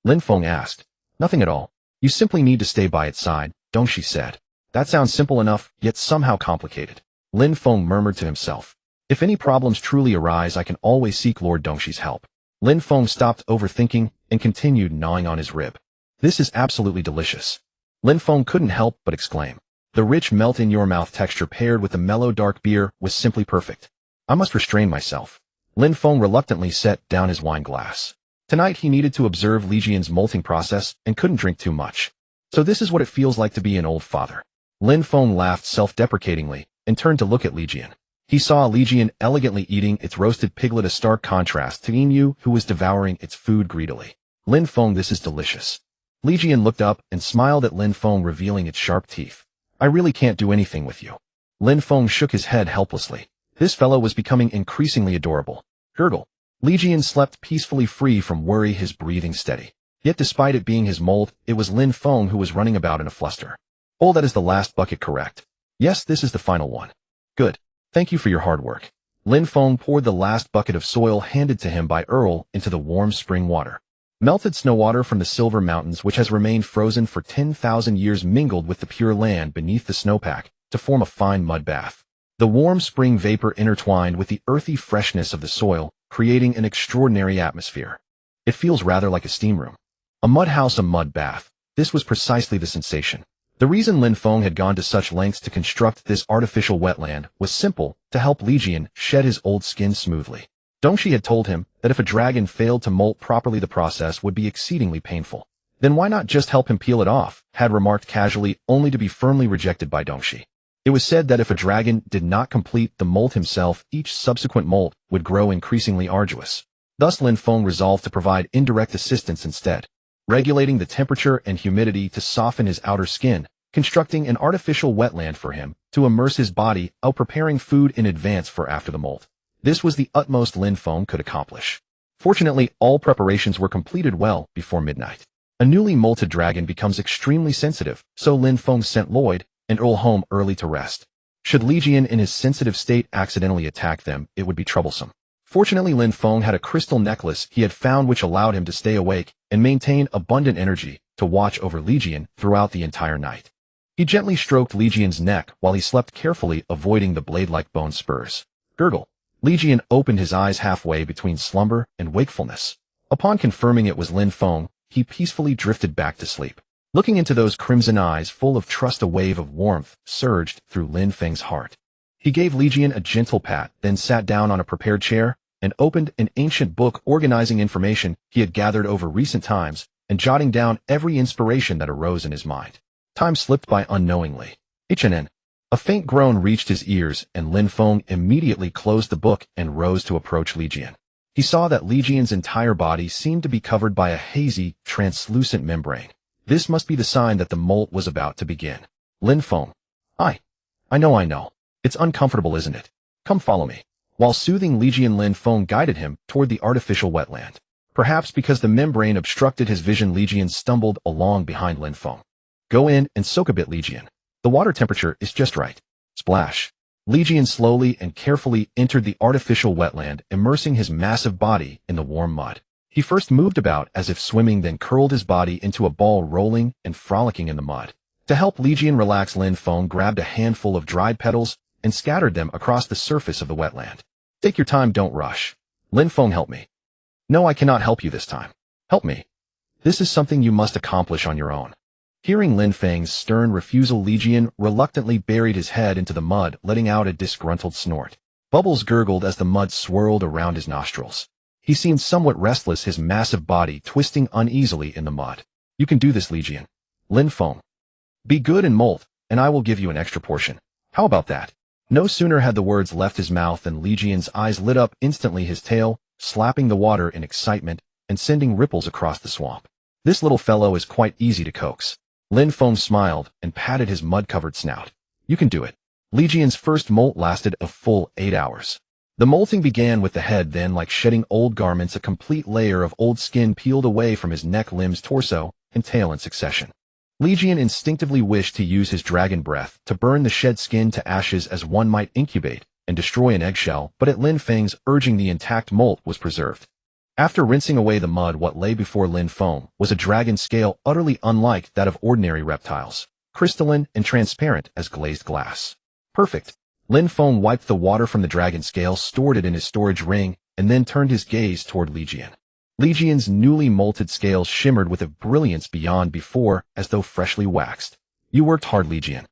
Lin Feng asked. Nothing at all. You simply need to stay by its side, Dongshi said. That sounds simple enough, yet somehow complicated. Lin Feng murmured to himself. If any problems truly arise, I can always seek Lord Dongshi's help. Lin Feng stopped overthinking and continued gnawing on his rib. This is absolutely delicious. Lin Feng couldn't help but exclaim. The rich melt-in-your-mouth texture paired with the mellow dark beer was simply perfect. I must restrain myself. Lin Feng reluctantly set down his wine glass. Tonight he needed to observe Legion's molting process and couldn't drink too much. So this is what it feels like to be an old father. Lin Feng laughed self-deprecatingly and turned to look at Legion. He saw Legion elegantly eating its roasted piglet, a stark contrast to Inyu, who was devouring its food greedily. Lin Feng, this is delicious. Legion looked up and smiled at Lin Feng, revealing its sharp teeth. I really can't do anything with you. Lin Feng shook his head helplessly. This fellow was becoming increasingly adorable. Gurgle. Legion slept peacefully, free from worry, his breathing steady. Yet despite it being his mold, it was Lin Feng who was running about in a fluster. Oh, that is the last bucket, correct? Yes, this is the final one. Good. Thank you for your hard work. Lin Feng poured the last bucket of soil handed to him by Earl into the warm spring water. Melted snow water from the Silver Mountains, which has remained frozen for 10,000 years, mingled with the pure land beneath the snowpack to form a fine mud bath. The warm spring vapor intertwined with the earthy freshness of the soil, creating an extraordinary atmosphere. It feels rather like a steam room. A mud house, a mud bath. This was precisely the sensation. The reason Lin Feng had gone to such lengths to construct this artificial wetland was simple: to help Li Jian shed his old skin smoothly. Dongxi had told him that if a dragon failed to molt properly, the process would be exceedingly painful. Then why not just help him peel it off, had remarked casually, only to be firmly rejected by Dongxi. It was said that if a dragon did not complete the molt himself, each subsequent molt would grow increasingly arduous. Thus Lin Feng resolved to provide indirect assistance instead, regulating the temperature and humidity to soften his outer skin, constructing an artificial wetland for him to immerse his body, out preparing food in advance for after the molt. This was the utmost Lin Feng could accomplish. Fortunately, all preparations were completed well before midnight. A newly molted dragon becomes extremely sensitive, so Lin Feng sent Lloyd and Earl home early to rest. Should Li Jian in his sensitive state accidentally attack them, it would be troublesome. Fortunately, Lin Feng had a crystal necklace he had found which allowed him to stay awake and maintain abundant energy to watch over Li Jian throughout the entire night. He gently stroked Li Jian's neck while he slept, carefully avoiding the blade-like bone spurs. Gurgle. Li Jian opened his eyes halfway between slumber and wakefulness. Upon confirming it was Lin Feng, he peacefully drifted back to sleep. Looking into those crimson eyes full of trust, a wave of warmth surged through Lin Feng's heart. He gave Li Jian a gentle pat, then sat down on a prepared chair and opened an ancient book, organizing information he had gathered over recent times and jotting down every inspiration that arose in his mind. Time slipped by unknowingly. HNN. A faint groan reached his ears, and Lin Feng immediately closed the book and rose to approach Li Jian. He saw that Li Jian's entire body seemed to be covered by a hazy, translucent membrane. This must be the sign that the molt was about to begin. Lin Feng. I know. It's uncomfortable, isn't it? Come follow me. While soothing Li Jian, Lin Feng guided him toward the artificial wetland. Perhaps because the membrane obstructed his vision, Li Jian stumbled along behind Lin Feng. Go in and soak a bit, Li Jian. The water temperature is just right. Splash. Li Jian slowly and carefully entered the artificial wetland, immersing his massive body in the warm mud. He first moved about as if swimming, then curled his body into a ball, rolling and frolicking in the mud. To help Li Jian relax, Lin Feng grabbed a handful of dried petals and scattered them across the surface of the wetland. Take your time, don't rush. Lin Feng, help me. No, I cannot help you this time. Help me. This is something you must accomplish on your own. Hearing Lin Feng's stern refusal, Li Jian reluctantly buried his head into the mud, letting out a disgruntled snort. Bubbles gurgled as the mud swirled around his nostrils. He seemed somewhat restless, his massive body twisting uneasily in the mud. You can do this, Li Jian. Lin Feng. Be good and molt, and I will give you an extra portion. How about that? No sooner had the words left his mouth than Li Jian's eyes lit up instantly, his tail slapping the water in excitement and sending ripples across the swamp. This little fellow is quite easy to coax. Lin Feng smiled and patted his mud-covered snout. You can do it. Li Jian's first molt lasted a full 8 hours. The molting began with the head, then, like shedding old garments, a complete layer of old skin peeled away from his neck, limbs, torso, and tail in succession. Li Jian instinctively wished to use his dragon breath to burn the shed skin to ashes as one might incubate and destroy an eggshell, but at Lin Feng's urging, the intact molt was preserved. After rinsing away the mud, what lay before Lin Feng was a dragon scale utterly unlike that of ordinary reptiles, crystalline and transparent as glazed glass. Perfect. Lin Feng wiped the water from the dragon scale, stored it in his storage ring, and then turned his gaze toward Li Jian. Li Jian's newly molted scales shimmered with a brilliance beyond before, as though freshly waxed. You worked hard, Li Jian.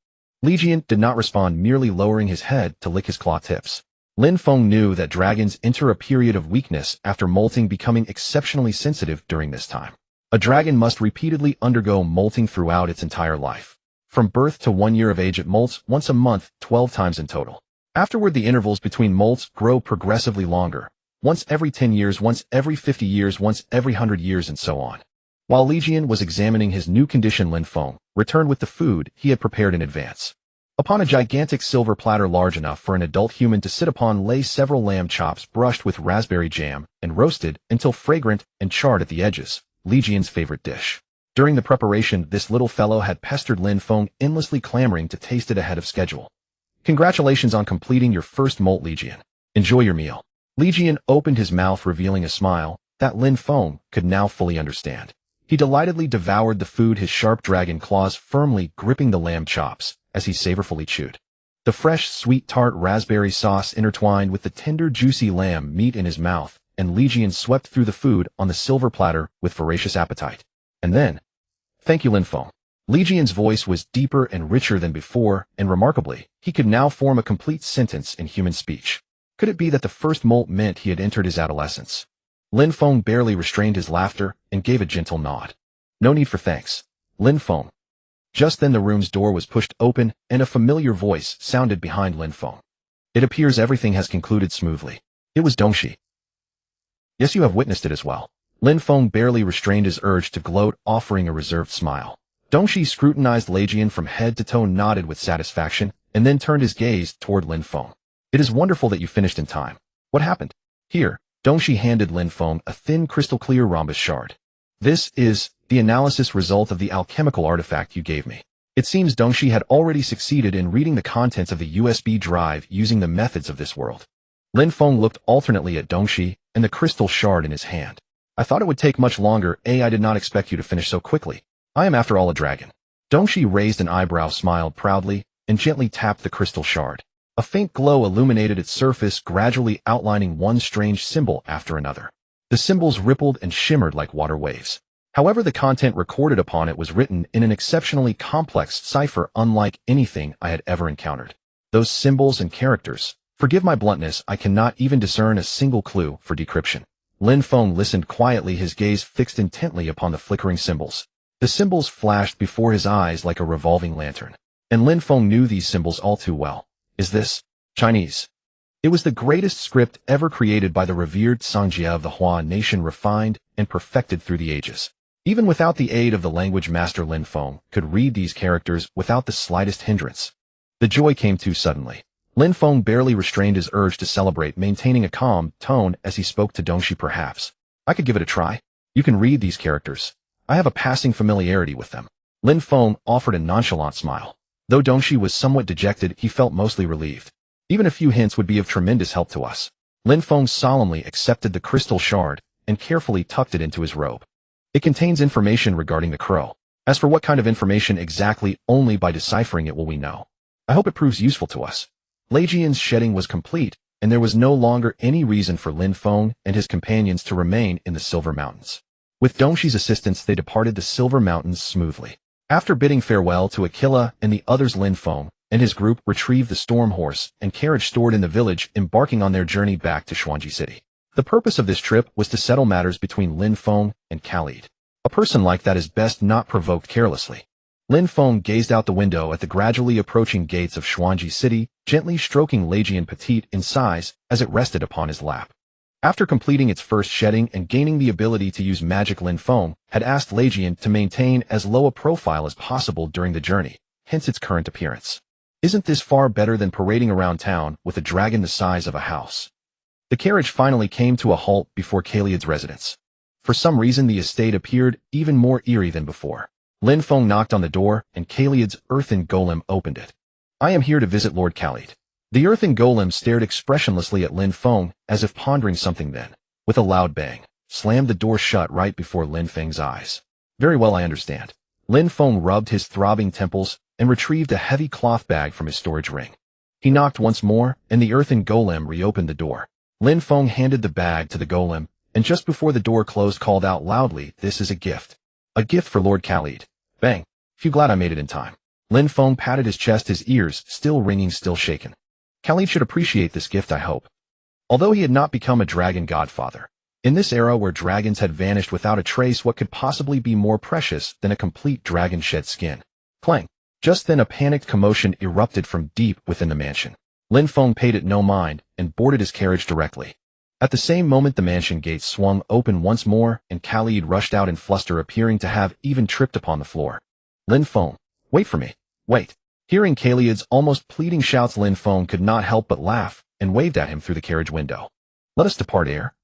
Li Jian did not respond, merely lowering his head to lick his claw tips. Lin Feng knew that dragons enter a period of weakness after molting, becoming exceptionally sensitive during this time. A dragon must repeatedly undergo molting throughout its entire life. From birth to 1 year of age, it molts once a month, 12 times in total. Afterward, the intervals between molts grow progressively longer. Once every 10 years, once every 50 years, once every 100 years, and so on. While Li Jian was examining his new condition, Lin Feng returned with the food he had prepared in advance. Upon a gigantic silver platter large enough for an adult human to sit upon lay several lamb chops brushed with raspberry jam and roasted until fragrant and charred at the edges, Li Jian's favorite dish. During the preparation, this little fellow had pestered Lin Feng, endlessly clamoring to taste it ahead of schedule. Congratulations on completing your first molt, Li Jian. Enjoy your meal. Li Jian opened his mouth, revealing a smile that Lin Feng could now fully understand. He delightedly devoured the food, his sharp dragon claws firmly gripping the lamb chops as he savorfully chewed. The fresh, sweet, tart raspberry sauce intertwined with the tender, juicy lamb meat in his mouth, and Li Jian swept through the food on the silver platter with voracious appetite. And then, Thank you, Lin Feng. Li Jian's voice was deeper and richer than before, and remarkably, he could now form a complete sentence in human speech. Could it be that the first molt meant he had entered his adolescence? Lin Feng barely restrained his laughter and gave a gentle nod. No need for thanks, Lin Feng. Just then the room's door was pushed open, and a familiar voice sounded behind Lin Feng. It appears everything has concluded smoothly. It was Dongxi. Yes, you have witnessed it as well. Lin Feng barely restrained his urge to gloat, offering a reserved smile. Dongxi scrutinized Lei Jian from head to toe, nodded with satisfaction, and then turned his gaze toward Lin Feng. It is wonderful that you finished in time. What happened? Here, Dongxi handed Lin Feng a thin crystal-clear rhombus shard. This is the analysis result of the alchemical artifact you gave me. It seems Dongxi had already succeeded in reading the contents of the USB drive using the methods of this world. Lin Feng looked alternately at Dongxi and the crystal shard in his hand. I thought it would take much longer. I did not expect you to finish so quickly. I am after all a dragon. Dongxi raised an eyebrow, smiled proudly, and gently tapped the crystal shard. A faint glow illuminated its surface, gradually outlining one strange symbol after another. The symbols rippled and shimmered like water waves. However, the content recorded upon it was written in an exceptionally complex cipher unlike anything I had ever encountered. Those symbols and characters. Forgive my bluntness, I cannot even discern a single clue for decryption. Lin Feng listened quietly, his gaze fixed intently upon the flickering symbols. The symbols flashed before his eyes like a revolving lantern. And Lin Feng knew these symbols all too well. Is this Chinese? It was the greatest script ever created by the revered Songjia of the Hua nation, refined and perfected through the ages. Even without the aid of the language master, Lin Feng could read these characters without the slightest hindrance. The joy came too suddenly. Lin Feng barely restrained his urge to celebrate, maintaining a calm tone as he spoke to Dongxi. Perhaps I could give it a try. You can read these characters. I have a passing familiarity with them. Lin Feng offered a nonchalant smile. Though Dongxi was somewhat dejected, he felt mostly relieved. Even a few hints would be of tremendous help to us. Lin Feng solemnly accepted the crystal shard and carefully tucked it into his robe. It contains information regarding the crow. As for what kind of information exactly, only by deciphering it will we know. I hope it proves useful to us. Lei Jian's shedding was complete, and there was no longer any reason for Lin Feng and his companions to remain in the Silver Mountains. With Dongxi's assistance, they departed the Silver Mountains smoothly. After bidding farewell to Aquila and the others, Lin Feng and his group retrieved the storm horse and carriage stored in the village, embarking on their journey back to Xuanji City. The purpose of this trip was to settle matters between Lin Feng and Khalid. A person like that is best not provoked carelessly. Lin Feng gazed out the window at the gradually approaching gates of Xuanji City, gently stroking Lei Jian, petite in size, as it rested upon his lap. After completing its first shedding and gaining the ability to use magic, Lin Feng had asked Lei Jian to maintain as low a profile as possible during the journey, hence its current appearance. Isn't this far better than parading around town with a dragon the size of a house? The carriage finally came to a halt before Khalid's residence. For some reason, the estate appeared even more eerie than before. Lin Feng knocked on the door, and Khalid's earthen golem opened it. I am here to visit Lord Khalid. The earthen golem stared expressionlessly at Lin Feng, as if pondering something, then, with a loud bang, slammed the door shut right before Lin Feng's eyes. Very well, I understand. Lin Feng rubbed his throbbing temples and retrieved a heavy cloth bag from his storage ring. He knocked once more, and the earthen golem reopened the door. Lin Feng handed the bag to the golem, and just before the door closed, called out loudly, "This is a gift. A gift for Lord Khalid." Bang. Phew, glad I made it in time. Lin Feng patted his chest, his ears still ringing, still shaken. Khalid should appreciate this gift, I hope. Although he had not become a dragon godfather, in this era where dragons had vanished without a trace, what could possibly be more precious than a complete dragon shed skin? Clang. Just then a panicked commotion erupted from deep within the mansion. Lin Feng paid it no mind and boarded his carriage directly. At the same moment, the mansion gates swung open once more, and Khalid rushed out in fluster, appearing to have even tripped upon the floor. Lin Feng, wait for me, wait. Hearing Khalid's almost pleading shouts, Lin Feng could not help but laugh and waved at him through the carriage window. Let us depart, heir.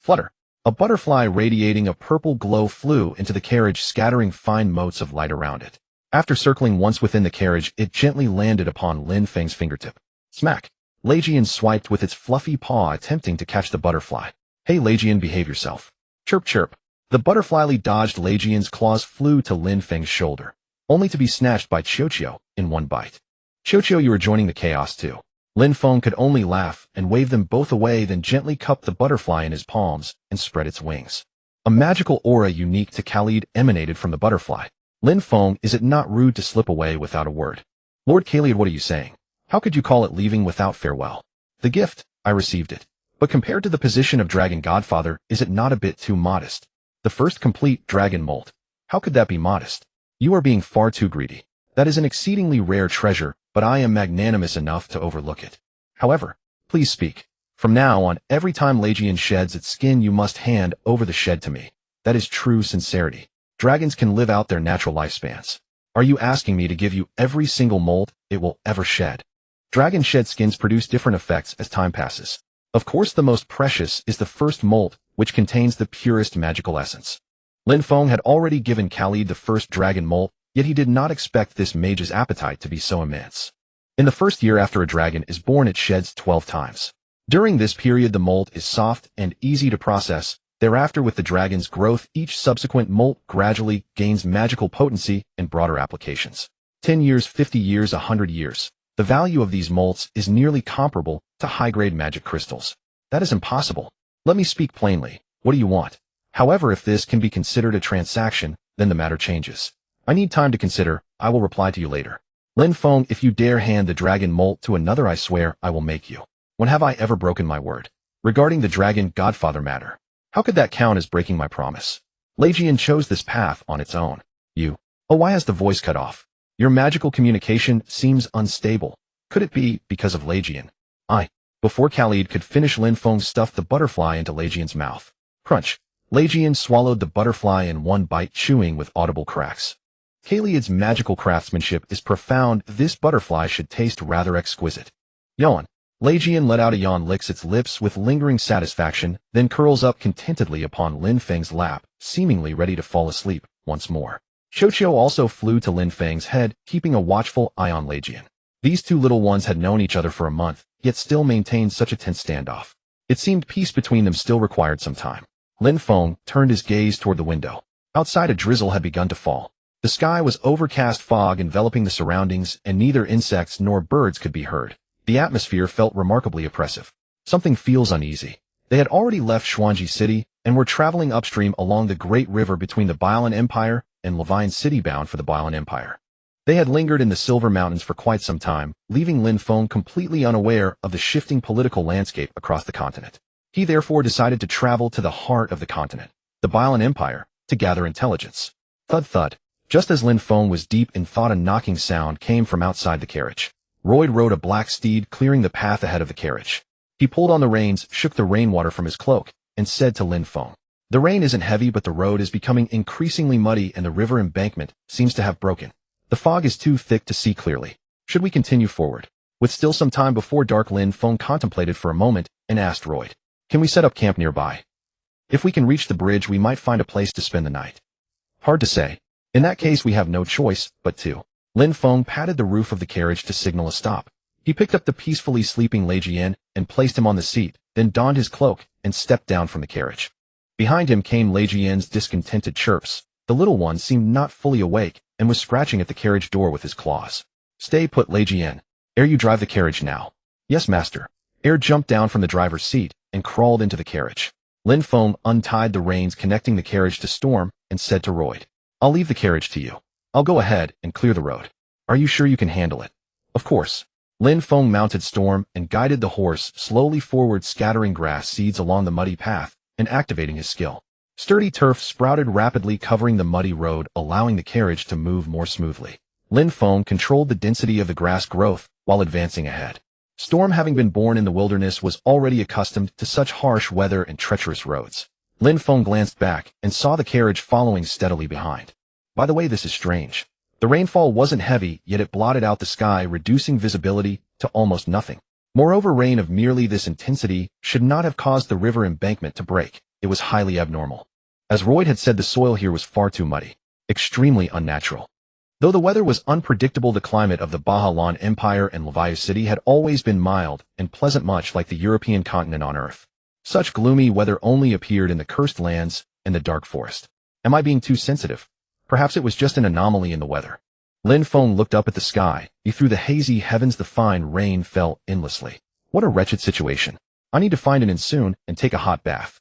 Flutter. A butterfly radiating a purple glow flew into the carriage, scattering fine motes of light around it. After circling once within the carriage, it gently landed upon Lin Feng's fingertip. Smack. Lei Jian swiped with its fluffy paw, attempting to catch the butterfly. Hey Lei Jian, behave yourself. Chirp chirp. The butterfly dodged Lei Jian's claws, flew to Lin Feng's shoulder, only to be snatched by Qiuqiu in one bite. Qiuqiu, you are joining the chaos too. Lin Feng could only laugh and wave them both away, then gently cupped the butterfly in his palms and spread its wings. A magical aura unique to Khalid emanated from the butterfly. Lin Feng, is it not rude to slip away without a word? Lord Khalid, what are you saying? How could you call it leaving without farewell? The gift, I received it. But compared to the position of Dragon Godfather, is it not a bit too modest? The first complete dragon molt. How could that be modest? You are being far too greedy. That is an exceedingly rare treasure, but I am magnanimous enough to overlook it. However, please speak. From now on, every time Legion sheds its skin, you must hand over the shed to me. That is true sincerity. Dragons can live out their natural lifespans. Are you asking me to give you every single mold it will ever shed? Dragon shed skins produce different effects as time passes. Of course, the most precious is the first mold, which contains the purest magical essence. Lin Feng had already given Khalid the first dragon mold, yet he did not expect this mage's appetite to be so immense. In the first year after a dragon is born, it sheds 12 times. During this period, the molt is soft and easy to process. Thereafter, with the dragon's growth, each subsequent molt gradually gains magical potency and broader applications. 10 years, 50 years, 100 years. The value of these molts is nearly comparable to high-grade magic crystals. That is impossible. Let me speak plainly. What do you want? However, if this can be considered a transaction, then the matter changes. I need time to consider. I will reply to you later. Lin Feng, if you dare hand the dragon molt to another, I swear I will make you. When have I ever broken my word? Regarding the Dragon Godfather matter, how could that count as breaking my promise? Legion chose this path on its own. Oh, why has the voice cut off? Your magical communication seems unstable. Could it be because of Legion? Before Khalid could finish, Lin Feng stuffed the butterfly into Legion's mouth. Crunch. Legion swallowed the butterfly in one bite, chewing with audible cracks. Khalid's magical craftsmanship is profound. This butterfly should taste rather exquisite. Yawn. Legion let out a yawn, licks its lips with lingering satisfaction, then curls up contentedly upon Lin Feng's lap, seemingly ready to fall asleep once more. Qiu also flew to Lin Feng's head, keeping a watchful eye on Legion. These two little ones had known each other for a month, yet still maintained such a tense standoff. It seemed peace between them still required some time. Lin Feng turned his gaze toward the window. Outside, a drizzle had begun to fall. The sky was overcast, fog enveloping the surroundings, and neither insects nor birds could be heard. The atmosphere felt remarkably oppressive. Something feels uneasy. They had already left Xuanji City and were traveling upstream along the great river between the Bailan Empire and Levine City, bound for the Bailan Empire. They had lingered in the Silver Mountains for quite some time, leaving Lin Feng completely unaware of the shifting political landscape across the continent. He therefore decided to travel to the heart of the continent, the Bailan Empire, to gather intelligence. Thud thud. Just as Lin Feng was deep in thought, a knocking sound came from outside the carriage. Royd rode a black steed, clearing the path ahead of the carriage. He pulled on the reins, shook the rainwater from his cloak, and said to Lin Feng, "The rain isn't heavy, but the road is becoming increasingly muddy and the river embankment seems to have broken. The fog is too thick to see clearly. Should we continue forward?" With still some time before dark, Lin Feng contemplated for a moment and asked Royd, "Can we set up camp nearby? If we can reach the bridge, we might find a place to spend the night." "Hard to say. In that case, we have no choice but to." Lin Feng patted the roof of the carriage to signal a stop. He picked up the peacefully sleeping Legion and placed him on the seat, then donned his cloak and stepped down from the carriage. Behind him came Legion's discontented chirps. The little one seemed not fully awake and was scratching at the carriage door with his claws. "Stay put, Legion. Ere you drive the carriage now." "Yes, master." Ere jumped down from the driver's seat and crawled into the carriage. Lin Feng untied the reins connecting the carriage to Storm and said to Royd, "I'll leave the carriage to you. I'll go ahead and clear the road. Are you sure you can handle it?" "Of course." Lin Feng mounted Storm and guided the horse slowly forward, scattering grass seeds along the muddy path and activating his skill. Sturdy turf sprouted rapidly, covering the muddy road, allowing the carriage to move more smoothly. Lin Feng controlled the density of the grass growth while advancing ahead. Storm, having been born in the wilderness, was already accustomed to such harsh weather and treacherous roads. Lin Feng glanced back and saw the carriage following steadily behind. By the way, this is strange. The rainfall wasn't heavy, yet it blotted out the sky, reducing visibility to almost nothing. Moreover, rain of merely this intensity should not have caused the river embankment to break. It was highly abnormal. As Royd had said, the soil here was far too muddy, extremely unnatural. Though the weather was unpredictable, the climate of the Bailan Empire and Leviu City had always been mild and pleasant, much like the European continent on Earth. Such gloomy weather only appeared in the cursed lands and the dark forest. Am I being too sensitive? Perhaps it was just an anomaly in the weather. Lin Feng looked up at the sky. Through the hazy heavens, the fine rain fell endlessly. What a wretched situation. I need to find an inn soon and take a hot bath.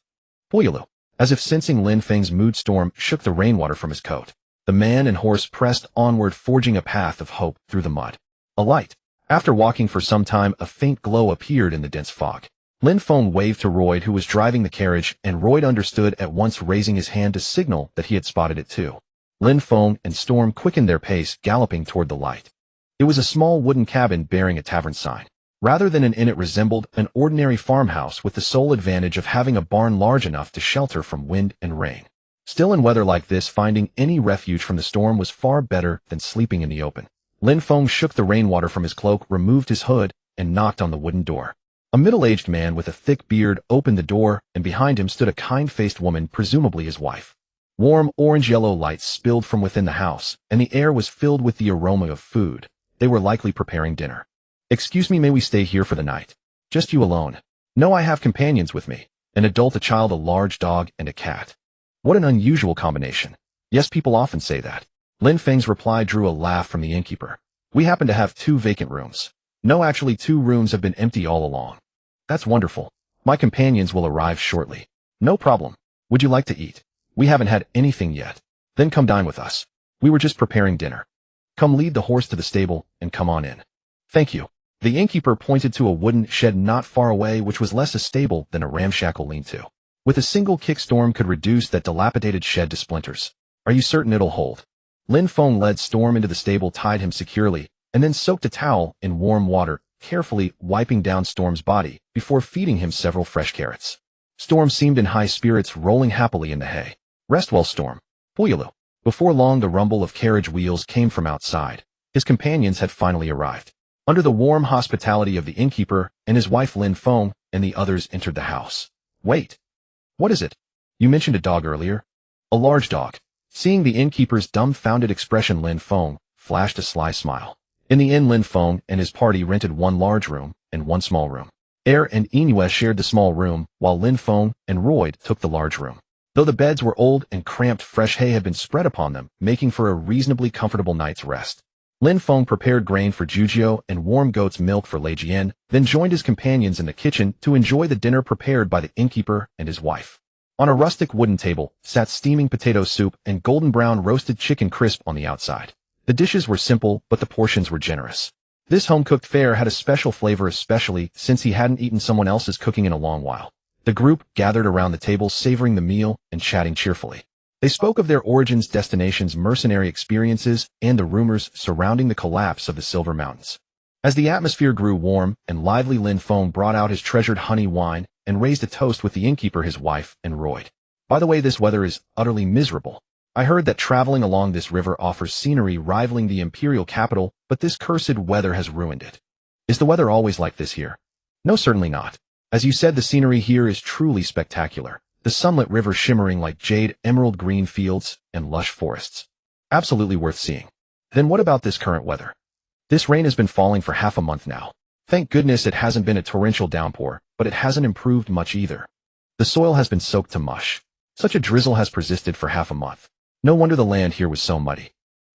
Boyalu. As if sensing Lin Feng's mood, storm shook the rainwater from his coat. The man and horse pressed onward, forging a path of hope through the mud. A light. After walking for some time, a faint glow appeared in the dense fog. Lin Feng waved to Royd, who was driving the carriage, and Royd understood at once, raising his hand to signal that he had spotted it too. Lin Feng and Storm quickened their pace, galloping toward the light. It was a small wooden cabin bearing a tavern sign. Rather than an inn, it resembled an ordinary farmhouse, with the sole advantage of having a barn large enough to shelter from wind and rain. Still, in weather like this, finding any refuge from the storm was far better than sleeping in the open. Lin Feng shook the rainwater from his cloak, removed his hood, and knocked on the wooden door. A middle-aged man with a thick beard opened the door, and behind him stood a kind-faced woman, presumably his wife. Warm orange-yellow lights spilled from within the house, and the air was filled with the aroma of food. They were likely preparing dinner. "Excuse me, may we stay here for the night? Just you alone?" "No, I have companions with me. An adult, a child, a large dog, and a cat." "What an unusual combination." "Yes, people often say that." Lin Feng's reply drew a laugh from the innkeeper. "We happen to have 2 vacant rooms." "No, actually 2 rooms have been empty all along." "That's wonderful. My companions will arrive shortly." "No problem. Would you like to eat?" "We haven't had anything yet." "Then come dine with us. We were just preparing dinner." "Come, lead the horse to the stable, and come on in." "Thank you." The innkeeper pointed to a wooden shed not far away, which was less a stable than a ramshackle lean-to. With a single kick, Storm could reduce that dilapidated shed to splinters. "Are you certain it'll hold?" Lin Feng led Storm into the stable, tied him securely, and then soaked a towel in warm water, carefully wiping down Storm's body before feeding him several fresh carrots. Storm seemed in high spirits, rolling happily in the hay. "Rest well, Storm." "Puyaloo." Before long, the rumble of carriage wheels came from outside. His companions had finally arrived. Under the warm hospitality of the innkeeper and his wife, Lin Feng and the others entered the house. "Wait. What is it? You mentioned a dog earlier." "A large dog." Seeing the innkeeper's dumbfounded expression, Lin Feng flashed a sly smile. In the inn, Lin Feng and his party rented 1 large room and 1 small room. Air and Inua shared the small room, while Lin Feng and Royd took the large room. Though the beds were old and cramped, fresh hay had been spread upon them, making for a reasonably comfortable night's rest. Lin Feng prepared grain for Jujio and warm goat's milk for Lei Jian, then joined his companions in the kitchen to enjoy the dinner prepared by the innkeeper and his wife. On a rustic wooden table sat steaming potato soup and golden brown roasted chicken crisp on the outside. The dishes were simple, but the portions were generous. This home-cooked fare had a special flavor, especially since he hadn't eaten someone else's cooking in a long while. The group gathered around the table, savoring the meal and chatting cheerfully. They spoke of their origins, destinations, mercenary experiences, and the rumors surrounding the collapse of the Silver Mountains. As the atmosphere grew warm and lively, Lin Feng brought out his treasured honey wine and raised a toast with the innkeeper, his wife, and Royd. "By the way, this weather is utterly miserable. I heard that traveling along this river offers scenery rivaling the imperial capital, but this cursed weather has ruined it." "Is the weather always like this here?" "No, certainly not. As you said, the scenery here is truly spectacular. The sunlit river shimmering like jade, emerald green fields, and lush forests. Absolutely worth seeing." "Then what about this current weather?" "This rain has been falling for half a month now. Thank goodness it hasn't been a torrential downpour, but it hasn't improved much either. The soil has been soaked to mush. Such a drizzle has persisted for half a month. No wonder the land here was so muddy."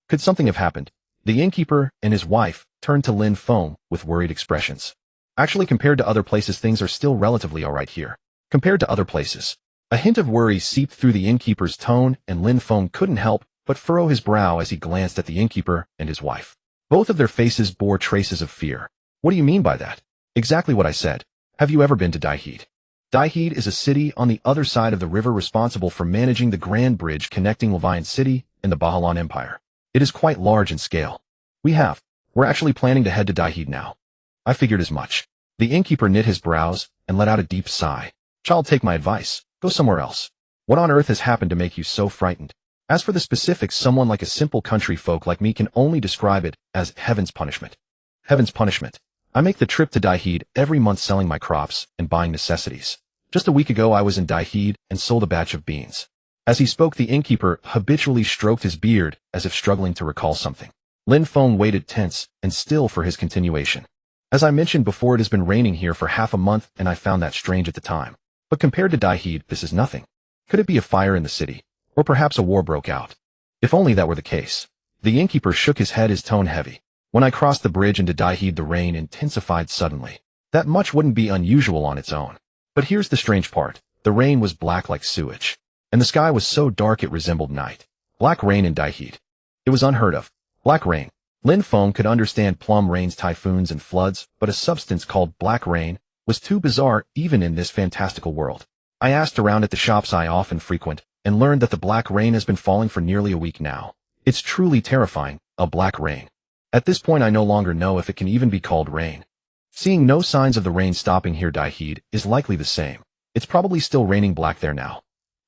"Could something have happened?" The innkeeper and his wife turned to Lin Feng with worried expressions. "Actually, compared to other places, things are still relatively all right here." "Compared to other places." A hint of worry seeped through the innkeeper's tone, and Lin Feng couldn't help but furrow his brow as he glanced at the innkeeper and his wife. Both of their faces bore traces of fear. "What do you mean by that?" "Exactly what I said. Have you ever been to Daiheed?" Daiheed is a city on the other side of the river responsible for managing the Grand Bridge connecting Levian City and the Bahalan Empire. It is quite large in scale. We're actually planning to head to Daiheed now." "I figured as much." The innkeeper knit his brows and let out a deep sigh. "Child, take my advice. Go somewhere else. What on earth has happened to make you so frightened?" "As for the specifics, someone like a simple country folk like me can only describe it as heaven's punishment." "Heaven's punishment." "I make the trip to Daiheed every month, selling my crops and buying necessities. Just a week ago I was in Daiheed and sold a batch of beans." As he spoke, the innkeeper habitually stroked his beard as if struggling to recall something. Lin Feng waited tense and still for his continuation. "As I mentioned before, it has been raining here for half a month, and I found that strange at the time. But compared to Daiheed, this is nothing. Could it be a fire in the city? Or perhaps a war broke out? If only that were the case." The innkeeper shook his head, his tone heavy. "When I crossed the bridge into Daiheed, the rain intensified suddenly. That much wouldn't be unusual on its own. But here's the strange part. The rain was black like sewage. and the sky was so dark it resembled night. Black rain and Daihid. It was unheard of. Black rain. Lin Feng could understand plum rains, typhoons, and floods, but a substance called black rain was too bizarre even in this fantastical world. I asked around at the shops I often frequent, and learned that the black rain has been falling for nearly a week now. It's truly terrifying, a black rain. At this point I no longer know if it can even be called rain. Seeing no signs of the rain stopping here, Daihid is likely the same. It's probably still raining black there now.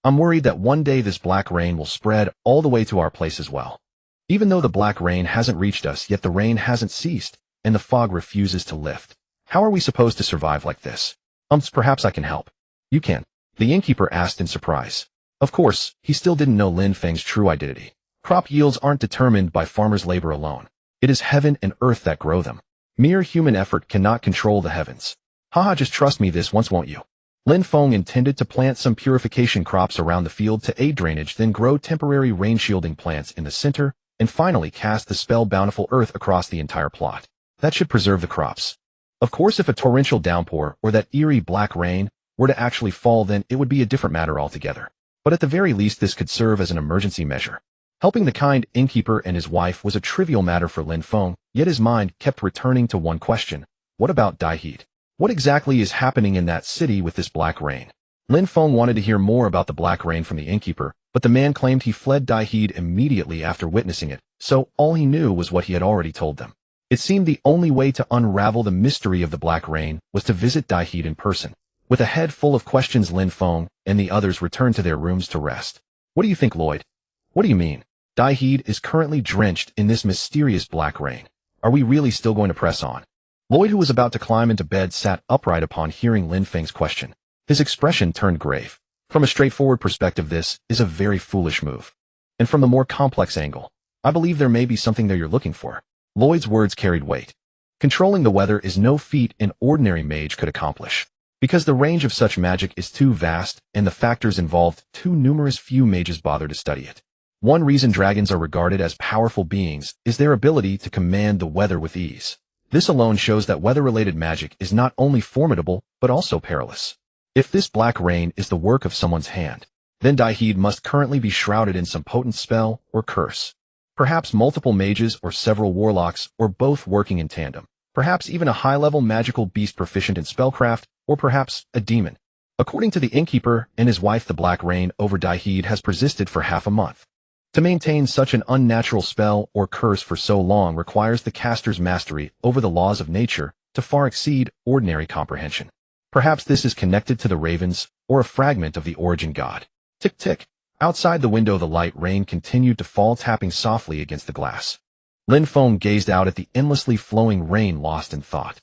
I'm worried that one day this black rain will spread all the way to our place as well. Even though the black rain hasn't reached us yet, the rain hasn't ceased, and the fog refuses to lift. How are we supposed to survive like this? Perhaps I can help. You can. The innkeeper asked in surprise. Of course, he still didn't know Lin Feng's true identity. Crop yields aren't determined by farmers' labor alone. It is heaven and earth that grow them. Mere human effort cannot control the heavens. Haha, just trust me this once, won't you? Lin Feng intended to plant some purification crops around the field to aid drainage, then grow temporary rain-shielding plants in the center, and finally cast the spell Bountiful Earth across the entire plot. That should preserve the crops. Of course, if a torrential downpour or that eerie black rain were to actually fall, then it would be a different matter altogether. But at the very least this could serve as an emergency measure. Helping the kind innkeeper and his wife was a trivial matter for Lin Feng, yet his mind kept returning to one question. What about Daihid? What exactly is happening in that city with this black rain? Lin Feng wanted to hear more about the black rain from the innkeeper, but the man claimed he fled Daihid immediately after witnessing it, so all he knew was what he had already told them. It seemed the only way to unravel the mystery of the black rain was to visit Daihid in person. With a head full of questions, Lin Feng and the others returned to their rooms to rest. What do you think, Lloyd? What do you mean? Daihid is currently drenched in this mysterious black rain. Are we really still going to press on? Lloyd, who was about to climb into bed, sat upright upon hearing Lin Feng's question. His expression turned grave. From a straightforward perspective, this is a very foolish move. And from the more complex angle, I believe there may be something there you're looking for. Lloyd's words carried weight. Controlling the weather is no feat an ordinary mage could accomplish. Because the range of such magic is too vast and the factors involved too numerous, few mages bother to study it. One reason dragons are regarded as powerful beings is their ability to command the weather with ease. This alone shows that weather-related magic is not only formidable, but also perilous. If this black rain is the work of someone's hand, then Daihid must currently be shrouded in some potent spell or curse. Perhaps multiple mages or several warlocks, or both working in tandem. Perhaps even a high-level magical beast proficient in spellcraft, or perhaps a demon. According to the innkeeper and his wife, the black rain over Daihid has persisted for half a month. To maintain such an unnatural spell or curse for so long requires the caster's mastery over the laws of nature to far exceed ordinary comprehension. Perhaps this is connected to the ravens, or a fragment of the origin god. Tick tick. Outside the window the light rain continued to fall, tapping softly against the glass. Lin Feng gazed out at the endlessly flowing rain, lost in thought.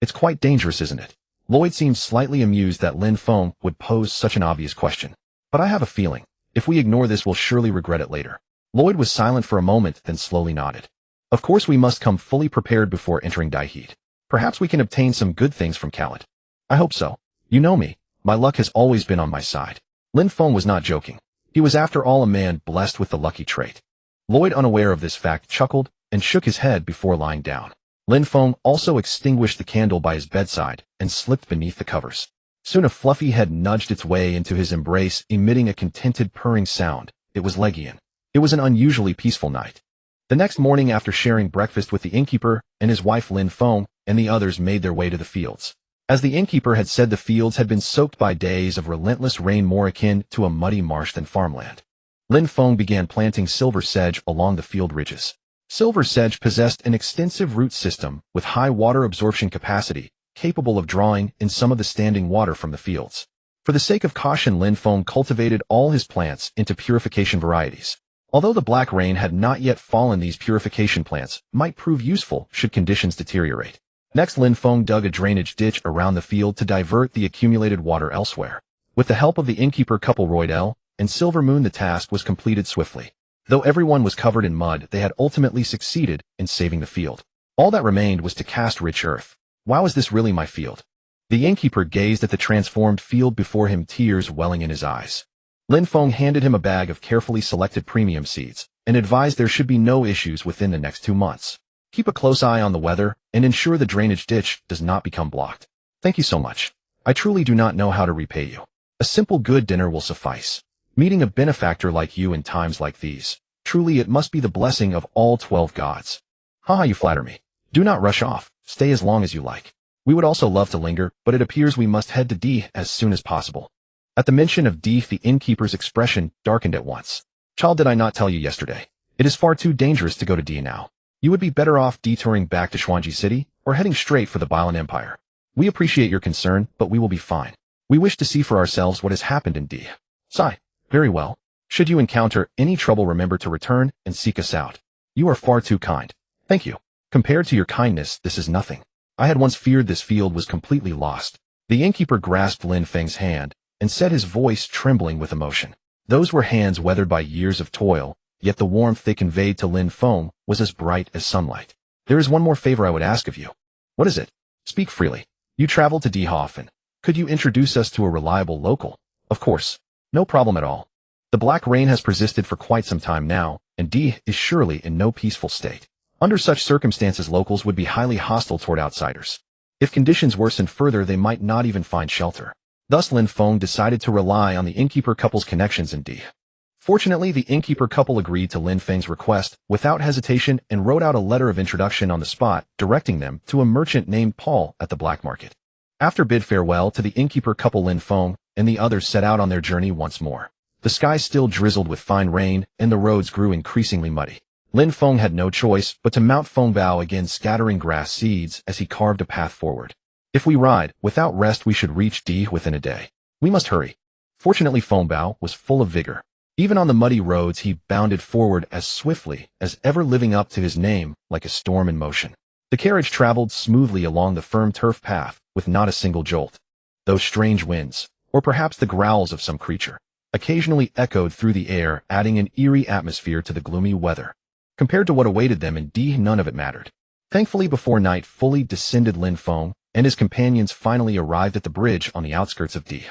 It's quite dangerous, isn't it? Lloyd seemed slightly amused that Lin Feng would pose such an obvious question. But I have a feeling, if we ignore this we'll surely regret it later. Lloyd was silent for a moment, then slowly nodded. Of course we must come fully prepared before entering Daihid. Perhaps we can obtain some good things from Khaled. I hope so. You know me, my luck has always been on my side. Lin Feng was not joking. He was after all a man blessed with the lucky trait. Lloyd, unaware of this fact, chuckled and shook his head before lying down. Lin Feng also extinguished the candle by his bedside and slipped beneath the covers. Soon a fluffy head nudged its way into his embrace, emitting a contented purring sound. It was Legion. It was an unusually peaceful night. The next morning, after sharing breakfast with the innkeeper and his wife, Lin Feng and the others made their way to the fields. As the innkeeper had said, the fields had been soaked by days of relentless rain, more akin to a muddy marsh than farmland. Lin Feng began planting silver sedge along the field ridges. Silver sedge possessed an extensive root system with high water absorption capacity, capable of drawing in some of the standing water from the fields. For the sake of caution, Lin Feng cultivated all his plants into purification varieties. Although the black rain had not yet fallen, these purification plants might prove useful should conditions deteriorate. Next, Lin Feng dug a drainage ditch around the field to divert the accumulated water elsewhere. With the help of the innkeeper couple Roydell and Silver Moon, the task was completed swiftly. Though everyone was covered in mud, they had ultimately succeeded in saving the field. All that remained was to cast rich earth. Wow, is this really my field? The innkeeper gazed at the transformed field before him, tears welling in his eyes. Lin Feng handed him a bag of carefully selected premium seeds and advised there should be no issues within the next 2 months. Keep a close eye on the weather and ensure the drainage ditch does not become blocked. Thank you so much. I truly do not know how to repay you. A simple good dinner will suffice. Meeting a benefactor like you in times like these. Truly it must be the blessing of all 12 gods. Haha, you flatter me. Do not rush off. Stay as long as you like. We would also love to linger, but it appears we must head to D as soon as possible. At the mention of D, the innkeeper's expression darkened at once. Child, did I not tell you yesterday? It is far too dangerous to go to D now. You would be better off detouring back to Xuanji City, or heading straight for the Bailan Empire. We appreciate your concern, but we will be fine. We wish to see for ourselves what has happened in D. Sigh. Very well. Should you encounter any trouble, remember to return and seek us out. You are far too kind. Thank you. Compared to your kindness, this is nothing. I had once feared this field was completely lost. The innkeeper grasped Lin Feng's hand and said, his voice trembling with emotion. Those were hands weathered by years of toil, yet the warmth they conveyed to Lin Feng was as bright as sunlight. There is one more favor I would ask of you. What is it? Speak freely. You travel to D often. Could you introduce us to a reliable local? Of course. No problem at all. The black rain has persisted for quite some time now, and D is surely in no peaceful state. Under such circumstances, locals would be highly hostile toward outsiders. If conditions worsen further, they might not even find shelter. Thus Lin Feng decided to rely on the innkeeper couple's connections in D. Fortunately, the innkeeper couple agreed to Lin Feng's request without hesitation and wrote out a letter of introduction on the spot, directing them to a merchant named Paul at the black market. After bid farewell to the innkeeper couple, Lin Feng and the others set out on their journey once more. The sky still drizzled with fine rain, and the roads grew increasingly muddy. Lin Feng had no choice but to mount Fengbao again, scattering grass seeds as he carved a path forward. If we ride without rest, we should reach D within a day. We must hurry. Fortunately, Fengbao was full of vigor. Even on the muddy roads, he bounded forward as swiftly as ever, living up to his name like a storm in motion. The carriage traveled smoothly along the firm turf path with not a single jolt. Those strange winds, or perhaps the growls of some creature, occasionally echoed through the air, adding an eerie atmosphere to the gloomy weather. Compared to what awaited them in D, none of it mattered. Thankfully, before night fully descended, Lin Feng and his companions finally arrived at the bridge on the outskirts of D.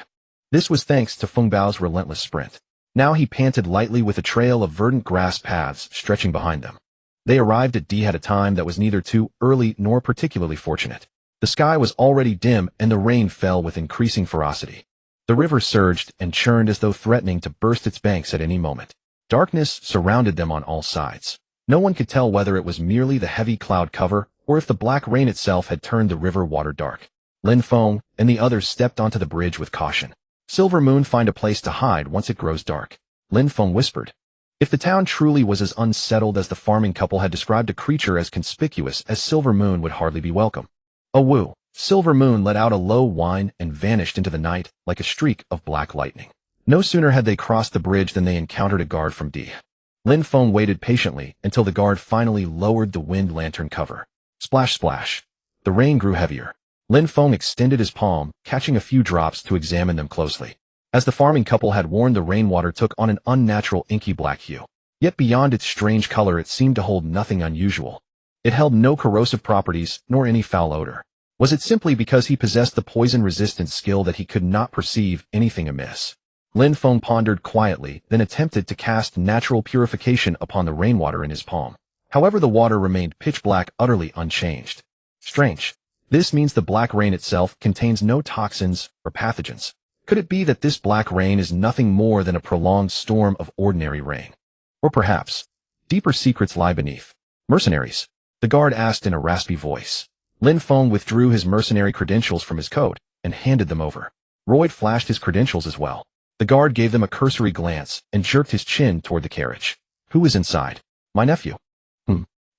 This was thanks to Fengbao's relentless sprint. Now he panted lightly with a trail of verdant grass paths stretching behind them. They arrived at D at a time that was neither too early nor particularly fortunate. The sky was already dim and the rain fell with increasing ferocity. The river surged and churned as though threatening to burst its banks at any moment. Darkness surrounded them on all sides. No one could tell whether it was merely the heavy cloud cover or if the black rain itself had turned the river water dark. Lin Feng and the others stepped onto the bridge with caution. Silver Moon, find a place to hide once it grows dark, Lin Feng whispered. If the town truly was as unsettled as the farming couple had described, a creature as conspicuous as Silver Moon would hardly be welcome. Oh woo! Silver Moon let out a low whine and vanished into the night like a streak of black lightning. No sooner had they crossed the bridge than they encountered a guard from D. Lin Feng waited patiently until the guard finally lowered the wind lantern cover. Splash, splash. The rain grew heavier. Lin Feng extended his palm, catching a few drops to examine them closely. As the farming couple had warned, the rainwater took on an unnatural inky black hue. Yet beyond its strange color, it seemed to hold nothing unusual. It held no corrosive properties, nor any foul odor. Was it simply because he possessed the poison-resistant skill that he could not perceive anything amiss? Lin Feng pondered quietly, then attempted to cast natural purification upon the rainwater in his palm. However, the water remained pitch black, utterly unchanged. Strange. This means the black rain itself contains no toxins or pathogens. Could it be that this black rain is nothing more than a prolonged storm of ordinary rain? Or perhaps, deeper secrets lie beneath. Mercenaries? The guard asked in a raspy voice. Lin Feng withdrew his mercenary credentials from his coat and handed them over. Royd flashed his credentials as well. The guard gave them a cursory glance and jerked his chin toward the carriage. Who is inside? My nephew.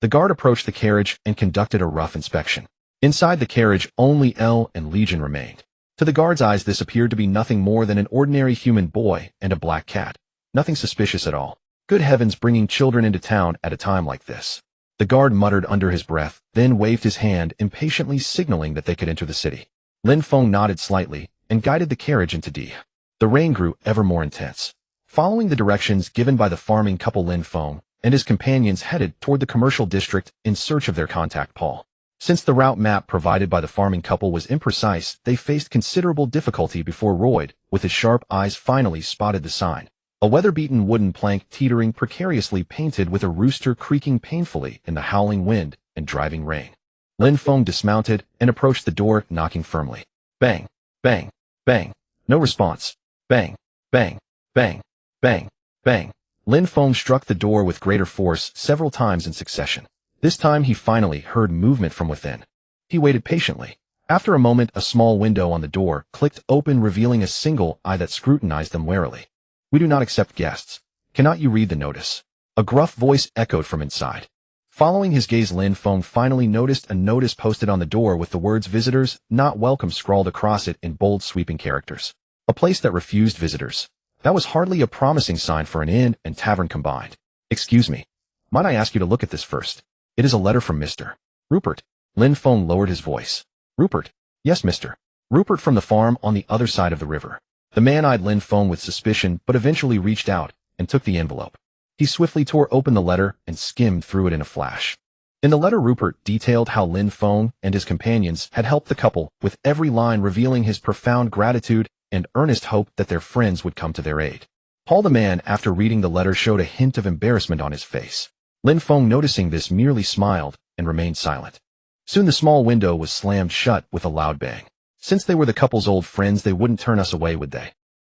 The guard approached the carriage and conducted a rough inspection. Inside the carriage, only Elle and Legion remained. To the guard's eyes, this appeared to be nothing more than an ordinary human boy and a black cat. Nothing suspicious at all. Good heavens, bringing children into town at a time like this. The guard muttered under his breath, then waved his hand, impatiently signaling that they could enter the city. Lin Feng nodded slightly and guided the carriage into D. The rain grew ever more intense. Following the directions given by the farming couple, Lin Feng and his companions headed toward the commercial district in search of their contact Paul. Since the route map provided by the farming couple was imprecise, they faced considerable difficulty before Royd, with his sharp eyes, finally spotted the sign. A weather-beaten wooden plank teetering precariously, painted with a rooster creaking painfully in the howling wind and driving rain. Lin Feng dismounted and approached the door, knocking firmly. Bang, bang, bang. No response. Bang, bang, bang. Bang! Bang! Lin Feng struck the door with greater force several times in succession. This time he finally heard movement from within. He waited patiently. After a moment, a small window on the door clicked open, revealing a single eye that scrutinized them warily. "We do not accept guests. Cannot you read the notice?" A gruff voice echoed from inside. Following his gaze, Lin Feng finally noticed a notice posted on the door with the words "Visitors not welcome" scrawled across it in bold, sweeping characters. A place that refused visitors. That was hardly a promising sign for an inn and tavern combined. "Excuse me. Might I ask you to look at this first? It is a letter from Mr. Rupert." Lin Feng lowered his voice. "Rupert?" "Yes, Mr. Rupert, from the farm on the other side of the river." The man eyed Lin Feng with suspicion, but eventually reached out and took the envelope. He swiftly tore open the letter and skimmed through it in a flash. In the letter, Rupert detailed how Lin Feng and his companions had helped the couple, with every line revealing his profound gratitude and earnest hope that their friends would come to their aid. Paul, the man, after reading the letter, showed a hint of embarrassment on his face. Lin Feng, noticing this, merely smiled and remained silent. Soon the small window was slammed shut with a loud bang. Since they were the couple's old friends, they wouldn't turn us away, would they?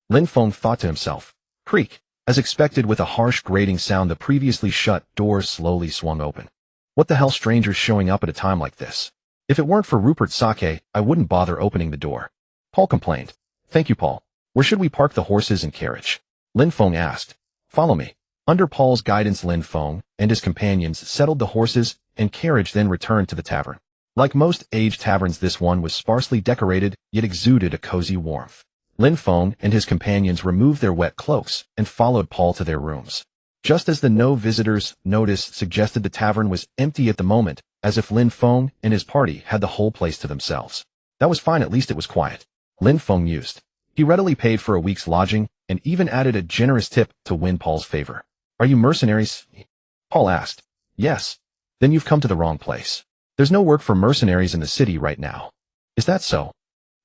Lin Feng thought to himself. Creak! As expected, with a harsh grating sound, the previously shut doors slowly swung open. What the hell, strangers showing up at a time like this? If it weren't for Rupert Sake, I wouldn't bother opening the door. Paul complained. Thank you, Paul. Where should we park the horses and carriage? Lin Feng asked. Follow me. Under Paul's guidance, Lin Feng and his companions settled the horses and carriage, then returned to the tavern. Like most aged taverns, this one was sparsely decorated, yet exuded a cozy warmth. Lin Feng and his companions removed their wet cloaks and followed Paul to their rooms. Just as the no visitors notice suggested, the tavern was empty at the moment, as if Lin Feng and his party had the whole place to themselves. That was fine, at least it was quiet. Lin Feng mused. He readily paid for a week's lodging and even added a generous tip to win Paul's favor. Are you mercenaries? Paul asked. Yes. Then you've come to the wrong place. There's no work for mercenaries in the city right now. Is that so?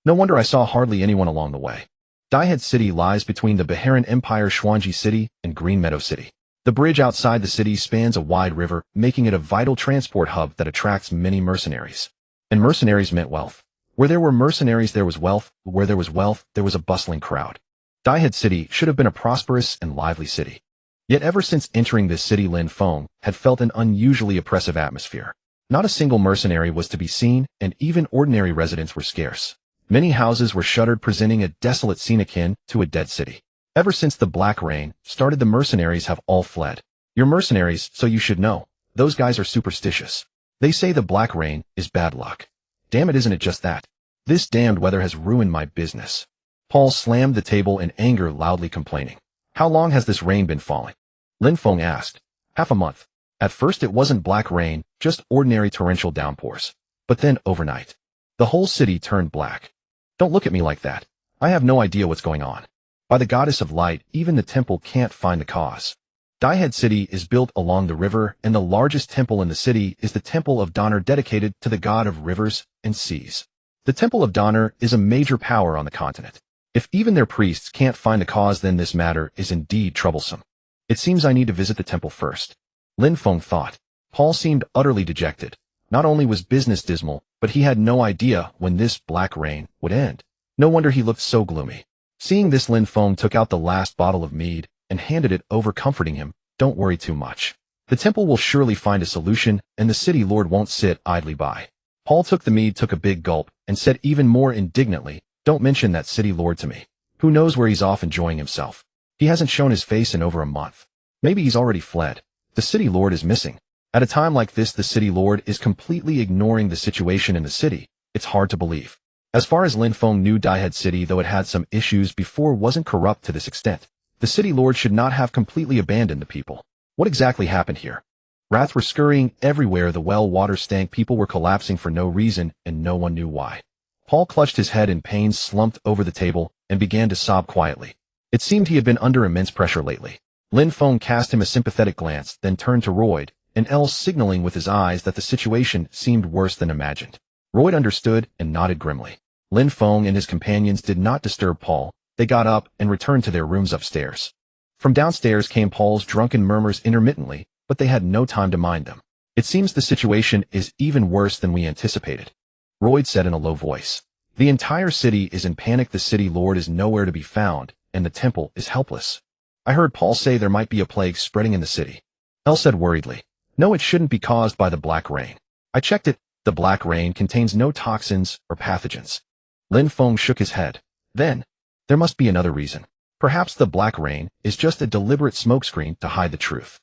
No wonder I saw hardly anyone along the way. Daihead City lies between the Baharan Empire, Xuanji City, and Green Meadow City. The bridge outside the city spans a wide river, making it a vital transport hub that attracts many mercenaries. And mercenaries meant wealth. Where there were mercenaries, there was wealth. Where there was wealth, there was a bustling crowd. Daihead City should have been a prosperous and lively city. Yet ever since entering this city, Lin Feng had felt an unusually oppressive atmosphere. Not a single mercenary was to be seen, and even ordinary residents were scarce. Many houses were shuttered, presenting a desolate scene akin to a dead city. Ever since the Black Rain started, the mercenaries have all fled. You're mercenaries, so you should know. Those guys are superstitious. They say the Black Rain is bad luck. Damn it, isn't it just that? This damned weather has ruined my business. Paul slammed the table in anger, loudly complaining. How long has this rain been falling? Lin Feng asked. Half a month. At first it wasn't black rain, just ordinary torrential downpours. But then overnight, the whole city turned black. Don't look at me like that. I have no idea what's going on. By the goddess of light, even the temple can't find the cause. Daihead City is built along the river, and the largest temple in the city is the Temple of Donner, dedicated to the god of rivers and seas. The Temple of Donner is a major power on the continent. If even their priests can't find the cause, then this matter is indeed troublesome. It seems I need to visit the temple first. Lin Feng thought. Paul seemed utterly dejected. Not only was business dismal, but he had no idea when this black rain would end. No wonder he looked so gloomy. Seeing this, Lin Feng took out the last bottle of mead and handed it over, comforting him. Don't worry too much. The temple will surely find a solution, and the city lord won't sit idly by. Paul took the mead, took a big gulp, and said even more indignantly, don't mention that city lord to me. Who knows where he's off enjoying himself? He hasn't shown his face in over a month. Maybe he's already fled. The city lord is missing. At a time like this, the city lord is completely ignoring the situation in the city. It's hard to believe. As far as Lin Feng knew, Daihead City, though it had some issues before, wasn't corrupt to this extent. The city lord should not have completely abandoned the people. What exactly happened here? Rats were scurrying everywhere, the well water stank, people were collapsing for no reason, and no one knew why. Paul clutched his head in pain, slumped over the table, and began to sob quietly. It seemed he had been under immense pressure lately. Lin Feng cast him a sympathetic glance, then turned to Royd and Elle, signaling with his eyes that the situation seemed worse than imagined. Royd understood and nodded grimly. Lin Feng and his companions did not disturb Paul. They got up and returned to their rooms upstairs. From downstairs came Paul's drunken murmurs intermittently, but they had no time to mind them. It seems the situation is even worse than we anticipated, Royd said in a low voice. The entire city is in panic. The city lord is nowhere to be found, and the temple is helpless. I heard Paul say there might be a plague spreading in the city. Elle said worriedly. No, it shouldn't be caused by the black rain. I checked it. The black rain contains no toxins or pathogens. Lin Feng shook his head. Then, there must be another reason. Perhaps the black rain is just a deliberate smokescreen to hide the truth.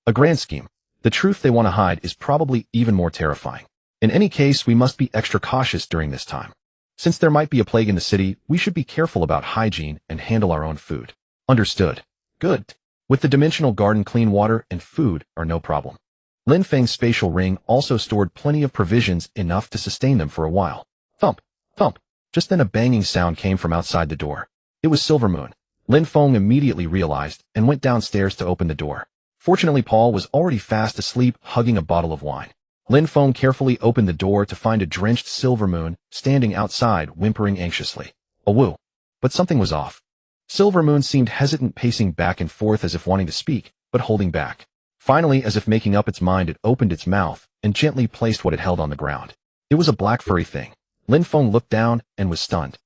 A grand scheme. The truth they want to hide is probably even more terrifying. In any case, we must be extra cautious during this time. Since there might be a plague in the city, we should be careful about hygiene and handle our own food. Understood. Good. With the dimensional garden, clean water and food are no problem. Lin Feng's spatial ring also stored plenty of provisions, enough to sustain them for a while. Thump, thump. Just then a banging sound came from outside the door. It was Silver Moon. Lin Feng immediately realized and went downstairs to open the door. Fortunately, Paul was already fast asleep, hugging a bottle of wine. Lin Feng carefully opened the door to find a drenched Silver Moon standing outside, whimpering anxiously. A woo. But something was off. Silver Moon seemed hesitant, pacing back and forth as if wanting to speak, but holding back. Finally, as if making up its mind, it opened its mouth and gently placed what it held on the ground. It was a black furry thing. Lin Feng looked down and was stunned.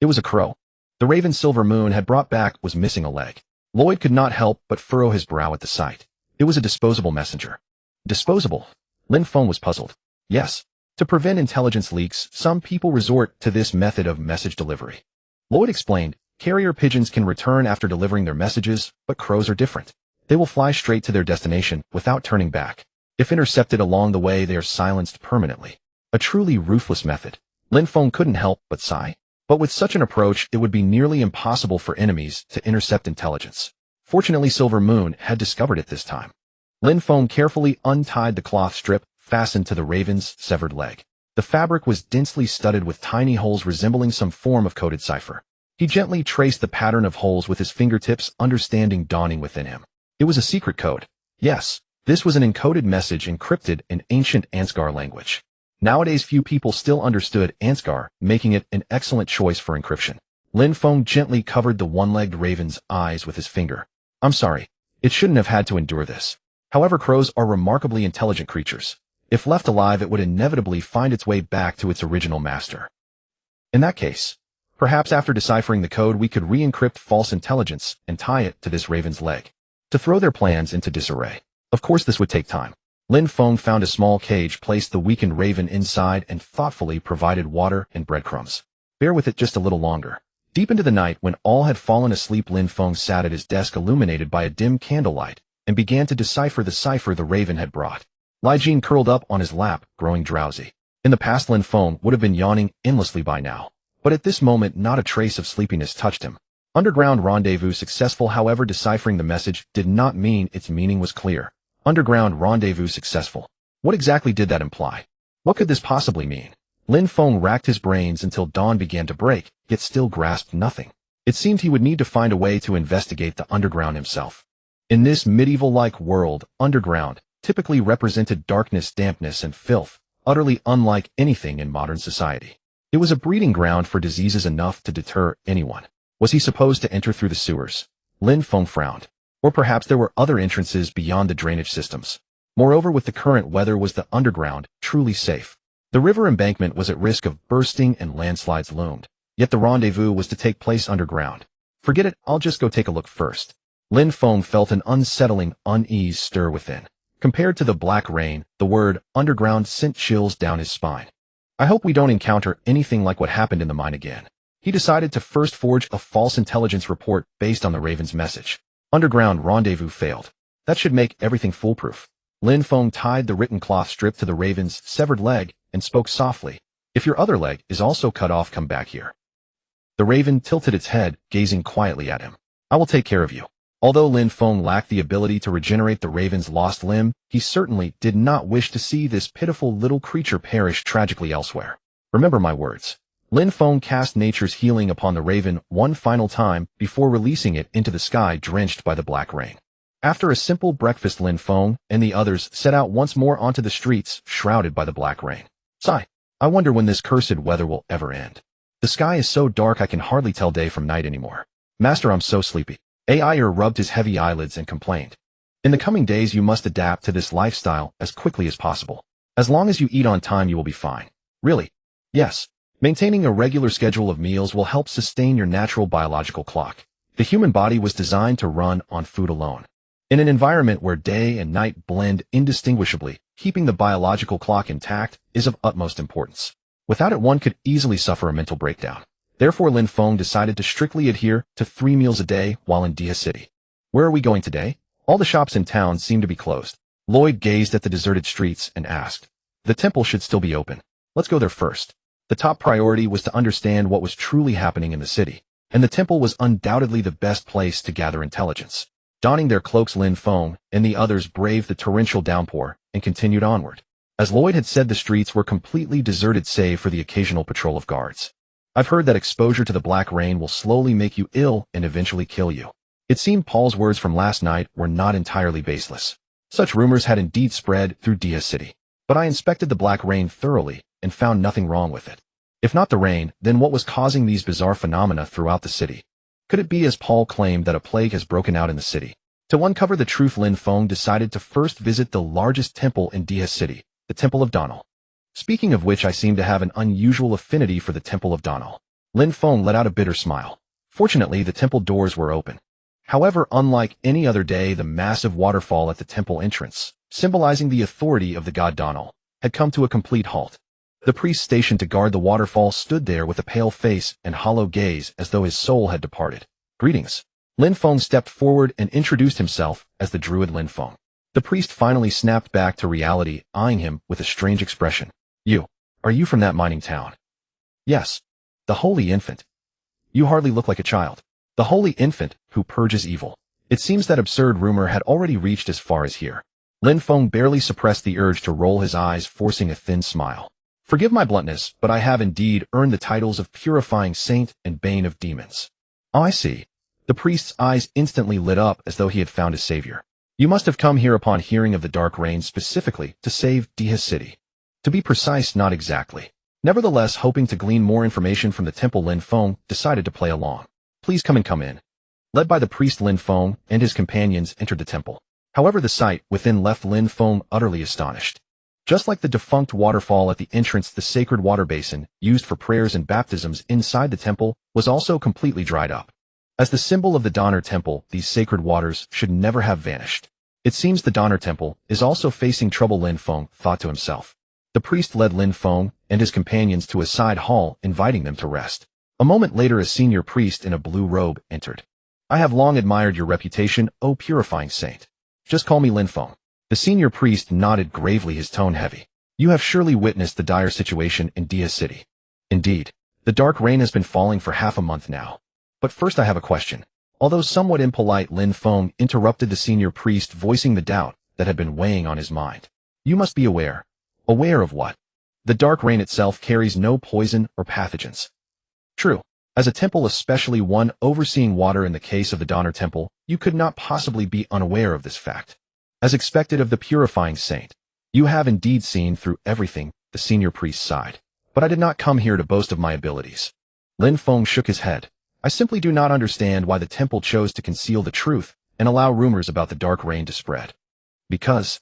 It was a crow. The raven Silver Moon had brought back was missing a leg. Lloyd could not help but furrow his brow at the sight. It was a disposable messenger. Disposable? Lin Feng was puzzled. Yes. To prevent intelligence leaks, some people resort to this method of message delivery. Lloyd explained, carrier pigeons can return after delivering their messages, but crows are different. They will fly straight to their destination without turning back. If intercepted along the way, they are silenced permanently. A truly ruthless method. Lin Feng couldn't help but sigh. But with such an approach, it would be nearly impossible for enemies to intercept intelligence. Fortunately, Silver Moon had discovered it this time. Lin Feng carefully untied the cloth strip fastened to the raven's severed leg. The fabric was densely studded with tiny holes resembling some form of coded cipher. He gently traced the pattern of holes with his fingertips, understanding dawning within him. It was a secret code. Yes, this was an encoded message encrypted in ancient Ansgar language. Nowadays, few people still understood Ansgar, making it an excellent choice for encryption. Lin Feng gently covered the one-legged raven's eyes with his finger. I'm sorry. It shouldn't have had to endure this. However, crows are remarkably intelligent creatures. If left alive, it would inevitably find its way back to its original master. In that case, perhaps after deciphering the code, we could re-encrypt false intelligence and tie it to this raven's leg, to throw their plans into disarray. Of course, this would take time. Lin Feng found a small cage, placed the weakened raven inside, and thoughtfully provided water and breadcrumbs. Bear with it just a little longer. Deep into the night, when all had fallen asleep, Lin Feng sat at his desk, illuminated by a dim candlelight, and began to decipher the cipher the raven had brought. Li Jin curled up on his lap, growing drowsy. In the past, Lin Feng would have been yawning endlessly by now, but at this moment not a trace of sleepiness touched him. Underground rendezvous successful. However, deciphering the message did not mean its meaning was clear. Underground rendezvous successful. What exactly did that imply? What could this possibly mean? Lin Feng racked his brains until dawn began to break, yet still grasped nothing. It seemed he would need to find a way to investigate the underground himself. In this medieval-like world, underground typically represented darkness, dampness, and filth, utterly unlike anything in modern society. It was a breeding ground for diseases enough to deter anyone. Was he supposed to enter through the sewers? Lin Feng frowned. Or perhaps there were other entrances beyond the drainage systems. Moreover, with the current weather, was the underground truly safe? The river embankment was at risk of bursting and landslides loomed. Yet the rendezvous was to take place underground. Forget it, I'll just go take a look first. Lin Feng felt an unsettling unease stir within. Compared to the black rain, the word underground sent chills down his spine. I hope we don't encounter anything like what happened in the mine again. He decided to first forge a false intelligence report based on the raven's message. Underground rendezvous failed. That should make everything foolproof. Lin Feng tied the written cloth strip to the raven's severed leg and spoke softly. If your other leg is also cut off, come back here. The raven tilted its head, gazing quietly at him. I will take care of you. Although Lin Feng lacked the ability to regenerate the raven's lost limb, he certainly did not wish to see this pitiful little creature perish tragically elsewhere. Remember my words. Lin Feng cast nature's healing upon the raven one final time before releasing it into the sky, drenched by the black rain. After a simple breakfast, Lin Feng and the others set out once more onto the streets, shrouded by the black rain. Sigh. I wonder when this cursed weather will ever end. The sky is so dark I can hardly tell day from night anymore. Master, I'm so sleepy. Ayer rubbed his heavy eyelids and complained. In the coming days, you must adapt to this lifestyle as quickly as possible. As long as you eat on time, you will be fine. Really? Yes. Maintaining a regular schedule of meals will help sustain your natural biological clock. The human body was designed to run on food alone. In an environment where day and night blend indistinguishably, keeping the biological clock intact is of utmost importance. Without it, one could easily suffer a mental breakdown. Therefore, Lin Feng decided to strictly adhere to 3 meals a day while in Dia City. Where are we going today? All the shops in town seem to be closed. Lloyd gazed at the deserted streets and asked. The temple should still be open. Let's go there first. The top priority was to understand what was truly happening in the city, and the temple was undoubtedly the best place to gather intelligence. Donning their cloaks, Lin Feng and the others braved the torrential downpour and continued onward. As Lloyd had said, the streets were completely deserted save for the occasional patrol of guards. I've heard that exposure to the black rain will slowly make you ill and eventually kill you. It seemed Paul's words from last night were not entirely baseless. Such rumors had indeed spread through Dia City. But I inspected the black rain thoroughly and found nothing wrong with it. If not the rain, then what was causing these bizarre phenomena throughout the city? Could it be, as Paul claimed, that a plague has broken out in the city? To uncover the truth, Lin Feng decided to first visit the largest temple in Dia City, the Temple of Donal. Speaking of which, I seem to have an unusual affinity for the Temple of Donal. Lin Feng let out a bitter smile. Fortunately, the temple doors were open. However, unlike any other day, the massive waterfall at the temple entrance, symbolizing the authority of the god Donal, had come to a complete halt. The priest stationed to guard the waterfall stood there with a pale face and hollow gaze as though his soul had departed. Greetings. Lin Feng stepped forward and introduced himself as the Druid Lin Feng. The priest finally snapped back to reality, eyeing him with a strange expression. Are you from that mining town? Yes. The Holy Infant. You hardly look like a child. The Holy Infant, who purges evil. It seems that absurd rumor had already reached as far as here. Lin Feng barely suppressed the urge to roll his eyes, forcing a thin smile. Forgive my bluntness, but I have indeed earned the titles of Purifying Saint and Bane of Demons. Oh, I see. The priest's eyes instantly lit up as though he had found his savior. You must have come here upon hearing of the dark rain specifically to save Dia City. To be precise, not exactly. Nevertheless, hoping to glean more information from the temple, Lin Feng decided to play along. Please come in. Led by the priest, Lin Feng and his companions entered the temple. However, the sight within left Lin Feng utterly astonished. Just like the defunct waterfall at the entrance, the sacred water basin, used for prayers and baptisms inside the temple, was also completely dried up. As the symbol of the Donner Temple, these sacred waters should never have vanished. It seems the Donner Temple is also facing trouble, Lin Feng thought to himself. The priest led Lin Feng and his companions to a side hall, inviting them to rest. A moment later, a senior priest in a blue robe entered. I have long admired your reputation, O Purifying Saint. Just call me Lin Feng. The senior priest nodded gravely, his tone heavy. You have surely witnessed the dire situation in Dia City. Indeed, the dark rain has been falling for half a month now. But first I have a question. Although somewhat impolite, Lin Feng interrupted the senior priest, voicing the doubt that had been weighing on his mind. You must be aware. Aware of what? The dark rain itself carries no poison or pathogens. True. As a temple, especially one overseeing water in the case of the Donner Temple, you could not possibly be unaware of this fact. As expected of the Purifying Saint, you have indeed seen through everything, the senior priest sighed. But I did not come here to boast of my abilities. Lin Feng shook his head. I simply do not understand why the temple chose to conceal the truth and allow rumors about the dark rain to spread. Because...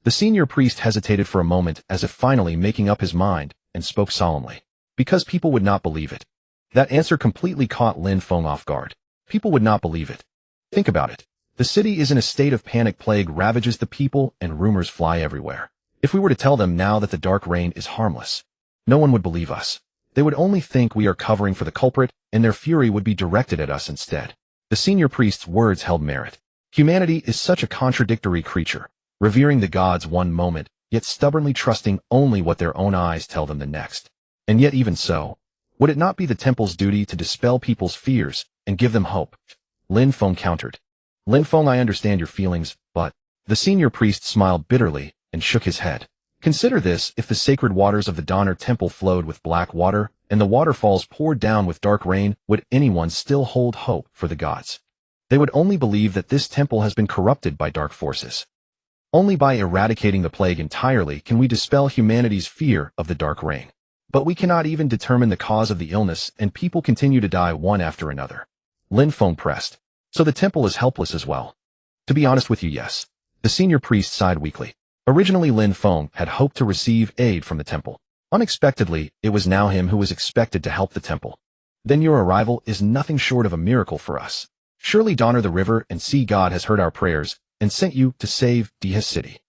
The senior priest hesitated for a moment, as if finally making up his mind, and spoke solemnly. Because people would not believe it. That answer completely caught Lin Feng off guard. People would not believe it. Think about it. The city is in a state of panic. Plague ravages the people and rumors fly everywhere. If we were to tell them now that the dark rain is harmless, no one would believe us. They would only think we are covering for the culprit, and their fury would be directed at us instead. The senior priest's words held merit. Humanity is such a contradictory creature, revering the gods one moment, yet stubbornly trusting only what their own eyes tell them the next. And yet even so, would it not be the temple's duty to dispel people's fears and give them hope? Lin Feng countered. Lin Feng, I understand your feelings, but... The senior priest smiled bitterly and shook his head. Consider this: if the sacred waters of the Donner Temple flowed with black water, and the waterfalls poured down with dark rain, would anyone still hold hope for the gods? They would only believe that this temple has been corrupted by dark forces. Only by eradicating the plague entirely can we dispel humanity's fear of the dark rain. But we cannot even determine the cause of the illness, and people continue to die one after another. Lin Feng pressed. So the temple is helpless as well. To be honest with you, yes. The senior priest sighed weakly. Originally, Lin Feng had hoped to receive aid from the temple. Unexpectedly, it was now him who was expected to help the temple. Then your arrival is nothing short of a miracle for us. Surely Donner the river and sea god has heard our prayers and sent you to save Diha's city.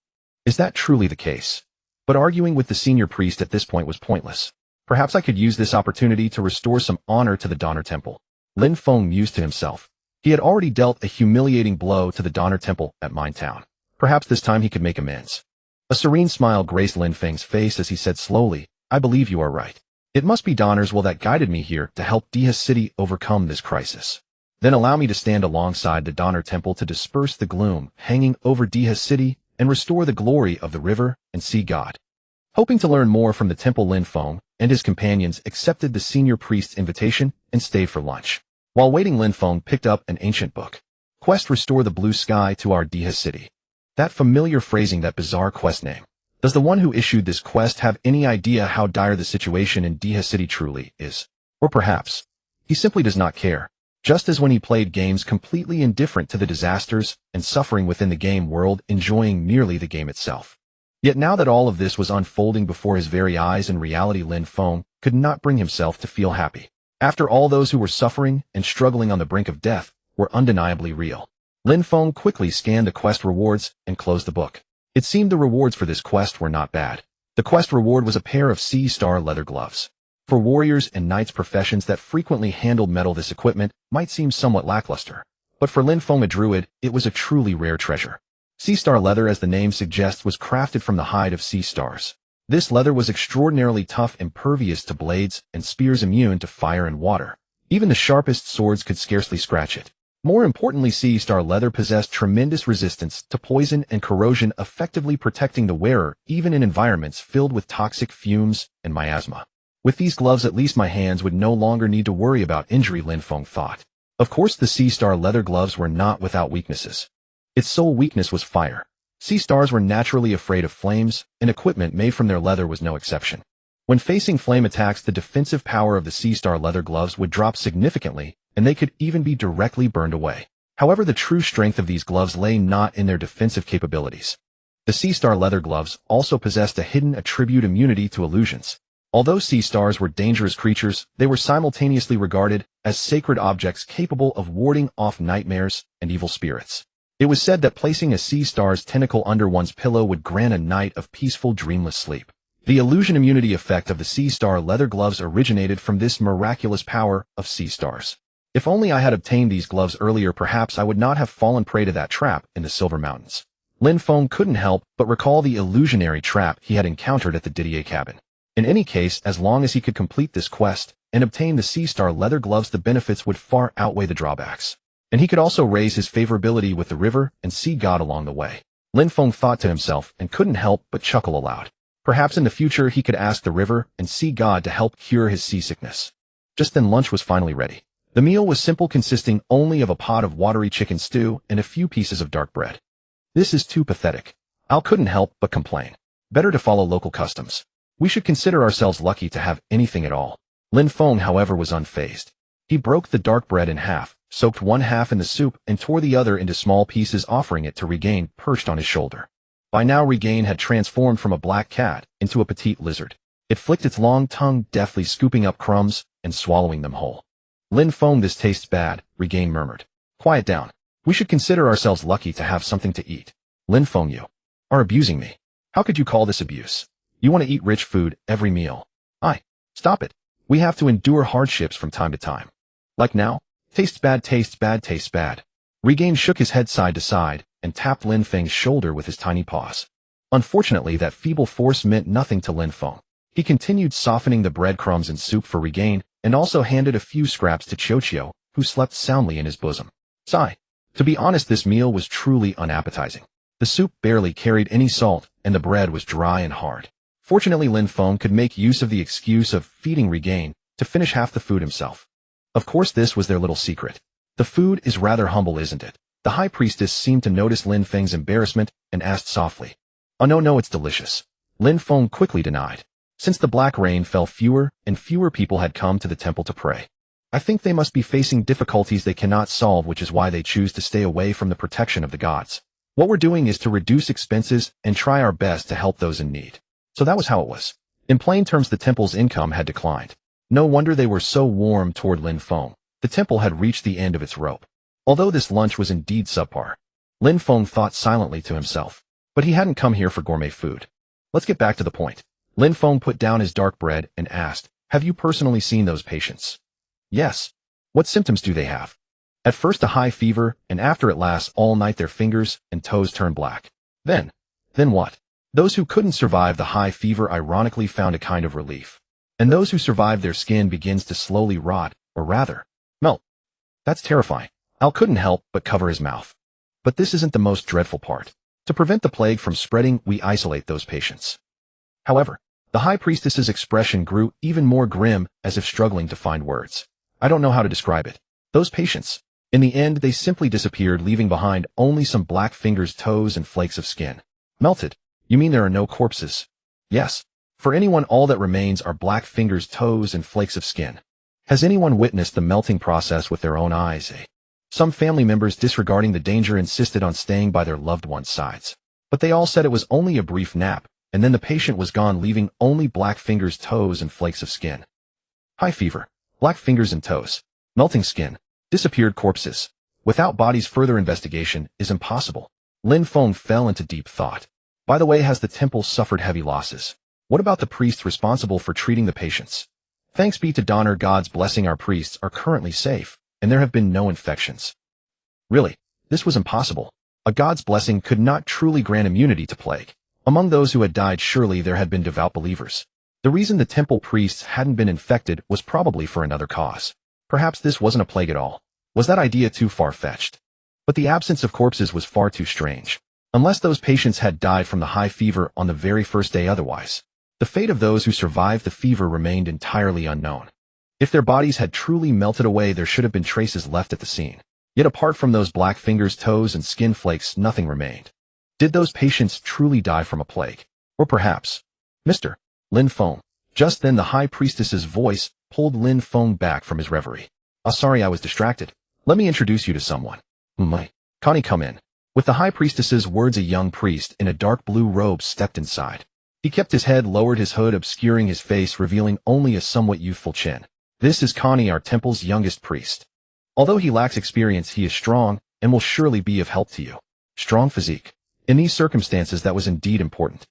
Is that truly the case? But arguing with the senior priest at this point was pointless. Perhaps I could use this opportunity to restore some honor to the Donner temple. Lin Feng mused to himself. He had already dealt a humiliating blow to the Donner temple at Mine Town. Perhaps this time he could make amends. A serene smile graced Lin Feng's face as he said slowly, I believe you are right. It must be Donner's will that guided me here to help Diha's city overcome this crisis. Then allow me to stand alongside the Donner temple to disperse the gloom hanging over Diha's city and restore the glory of the river and sea god. Hoping to learn more from the temple, Lin Feng and his companions accepted the senior priest's invitation and stayed for lunch. While waiting, Lin Feng picked up an ancient book. Quest Restore the Blue Sky to our Diha's city. That familiar phrasing, that bizarre quest name. Does the one who issued this quest have any idea how dire the situation in Diha's city truly is? Or perhaps he simply does not care, just as when he played games completely indifferent to the disasters and suffering within the game world, enjoying merely the game itself. Yet now that all of this was unfolding before his very eyes in reality, Lin Feng could not bring himself to feel happy. After all, those who were suffering and struggling on the brink of death were undeniably real. Lin Feng quickly scanned the quest rewards and closed the book. It seemed the rewards for this quest were not bad. The quest reward was a pair of Sea Star leather gloves. For warriors and knights, professions that frequently handled metal, this equipment might seem somewhat lackluster. But for Lin Feng, a druid, it was a truly rare treasure. Sea Star leather, as the name suggests, was crafted from the hide of sea stars. This leather was extraordinarily tough, impervious to blades, and spears immune to fire and water. Even the sharpest swords could scarcely scratch it. More importantly, Sea Star leather possessed tremendous resistance to poison and corrosion, effectively protecting the wearer even in environments filled with toxic fumes and miasma. With these gloves, at least my hands would no longer need to worry about injury, Lin Feng thought. Of course, the Sea Star leather gloves were not without weaknesses. Its sole weakness was fire. Sea stars were naturally afraid of flames, and equipment made from their leather was no exception. When facing flame attacks, the defensive power of the Sea Star leather gloves would drop significantly, and they could even be directly burned away. However, the true strength of these gloves lay not in their defensive capabilities. The Sea Star leather gloves also possessed a hidden attribute: immunity to illusions. Although sea stars were dangerous creatures, they were simultaneously regarded as sacred objects capable of warding off nightmares and evil spirits. It was said that placing a sea star's tentacle under one's pillow would grant a night of peaceful, dreamless sleep. The illusion immunity effect of the Sea Star leather gloves originated from this miraculous power of sea stars. If only I had obtained these gloves earlier, perhaps I would not have fallen prey to that trap in the Silver Mountains. Lin Feng couldn't help but recall the illusionary trap he had encountered at the Didier cabin. In any case, as long as he could complete this quest and obtain the Sea Star leather gloves, the benefits would far outweigh the drawbacks. And he could also raise his favorability with the river and sea god along the way. Lin Feng thought to himself and couldn't help but chuckle aloud. Perhaps in the future he could ask the river and sea god to help cure his seasickness. Just then lunch was finally ready. The meal was simple, consisting only of a pot of watery chicken stew and a few pieces of dark bread. This is too pathetic. Al couldn't help but complain. Better to follow local customs. We should consider ourselves lucky to have anything at all. Lin Feng, however, was unfazed. He broke the dark bread in half, soaked one half in the soup, and tore the other into small pieces, offering it to Regain, perched on his shoulder. By now, Regain had transformed from a black cat into a petite lizard. It flicked its long tongue, deftly scooping up crumbs and swallowing them whole. Lin Feng, this tastes bad, Regain murmured. Quiet down. We should consider ourselves lucky to have something to eat. Lin Feng, you are abusing me. How could you call this abuse? You want to eat rich food every meal. Stop it. We have to endure hardships from time to time. Like now? Tastes bad, tastes bad, tastes bad. Regain shook his head side to side and tapped Lin Feng's shoulder with his tiny paws. Unfortunately, that feeble force meant nothing to Lin Feng. He continued softening the breadcrumbs and soup for Regain and also handed a few scraps to Qiuqiu, who slept soundly in his bosom. Sigh. To be honest, this meal was truly unappetizing. The soup barely carried any salt, and the bread was dry and hard. Fortunately, Lin Feng could make use of the excuse of feeding Regain to finish half the food himself. Of course, this was their little secret. The food is rather humble, isn't it? The high priestess seemed to notice Lin Feng's embarrassment and asked softly. Oh no, it's delicious. Lin Feng quickly denied. Since the black rain fell, fewer and fewer people had come to the temple to pray. I think they must be facing difficulties they cannot solve, which is why they choose to stay away from the protection of the gods. What we're doing is to reduce expenses and try our best to help those in need. So that was how it was. In plain terms, the temple's income had declined. No wonder they were so warm toward Lin Feng. The temple had reached the end of its rope. Although this lunch was indeed subpar, Lin Feng thought silently to himself. But he hadn't come here for gourmet food. Let's get back to the point. Lin Feng put down his dark bread and asked, have you personally seen those patients? Yes. What symptoms do they have? At first a high fever, and after it lasts all night their fingers and toes turn black. Then what? Those who couldn't survive the high fever ironically found a kind of relief. And those who survived their skin begins to slowly rot, or rather, melt. That's terrifying. Al couldn't help but cover his mouth. But this isn't the most dreadful part. To prevent the plague from spreading, we isolate those patients. However, the high priestess's expression grew even more grim, as if struggling to find words. I don't know how to describe it. Those patients. In the end, they simply disappeared, leaving behind only some black fingers, toes, and flakes of skin. Melted? You mean there are no corpses? Yes. For anyone, all that remains are black fingers, toes, and flakes of skin. Has anyone witnessed the melting process with their own eyes? Some family members, disregarding the danger, insisted on staying by their loved ones' sides. But they all said it was only a brief nap, and then the patient was gone, leaving only black fingers, toes, and flakes of skin. High fever, black fingers and toes, melting skin, disappeared corpses. Without bodies, further investigation is impossible. Lin Feng fell into deep thought. By the way, has the temple suffered heavy losses? What about the priests responsible for treating the patients? Thanks be to Donner God's blessing, our priests are currently safe, and there have been no infections. Really, this was impossible. A God's blessing could not truly grant immunity to plague. Among those who had died, surely there had been devout believers. The reason the temple priests hadn't been infected was probably for another cause. Perhaps this wasn't a plague at all. Was that idea too far-fetched? But the absence of corpses was far too strange. Unless those patients had died from the high fever on the very first day, otherwise, the fate of those who survived the fever remained entirely unknown. If their bodies had truly melted away, there should have been traces left at the scene. Yet apart from those black fingers, toes, and skin flakes, nothing remained. Did those patients truly die from a plague? Or perhaps, Mr. Lin Feng. Just then the high priestess's voice pulled Lin Feng back from his reverie. Sorry, I was distracted. Let me introduce you to someone. Connie, come in. With the high priestess's words, a young priest in a dark blue robe stepped inside. He kept his head lowered, his hood obscuring his face, revealing only a somewhat youthful chin. This is Connie, our temple's youngest priest. Although he lacks experience, he is strong and will surely be of help to you. Strong physique. In these circumstances, that was indeed important.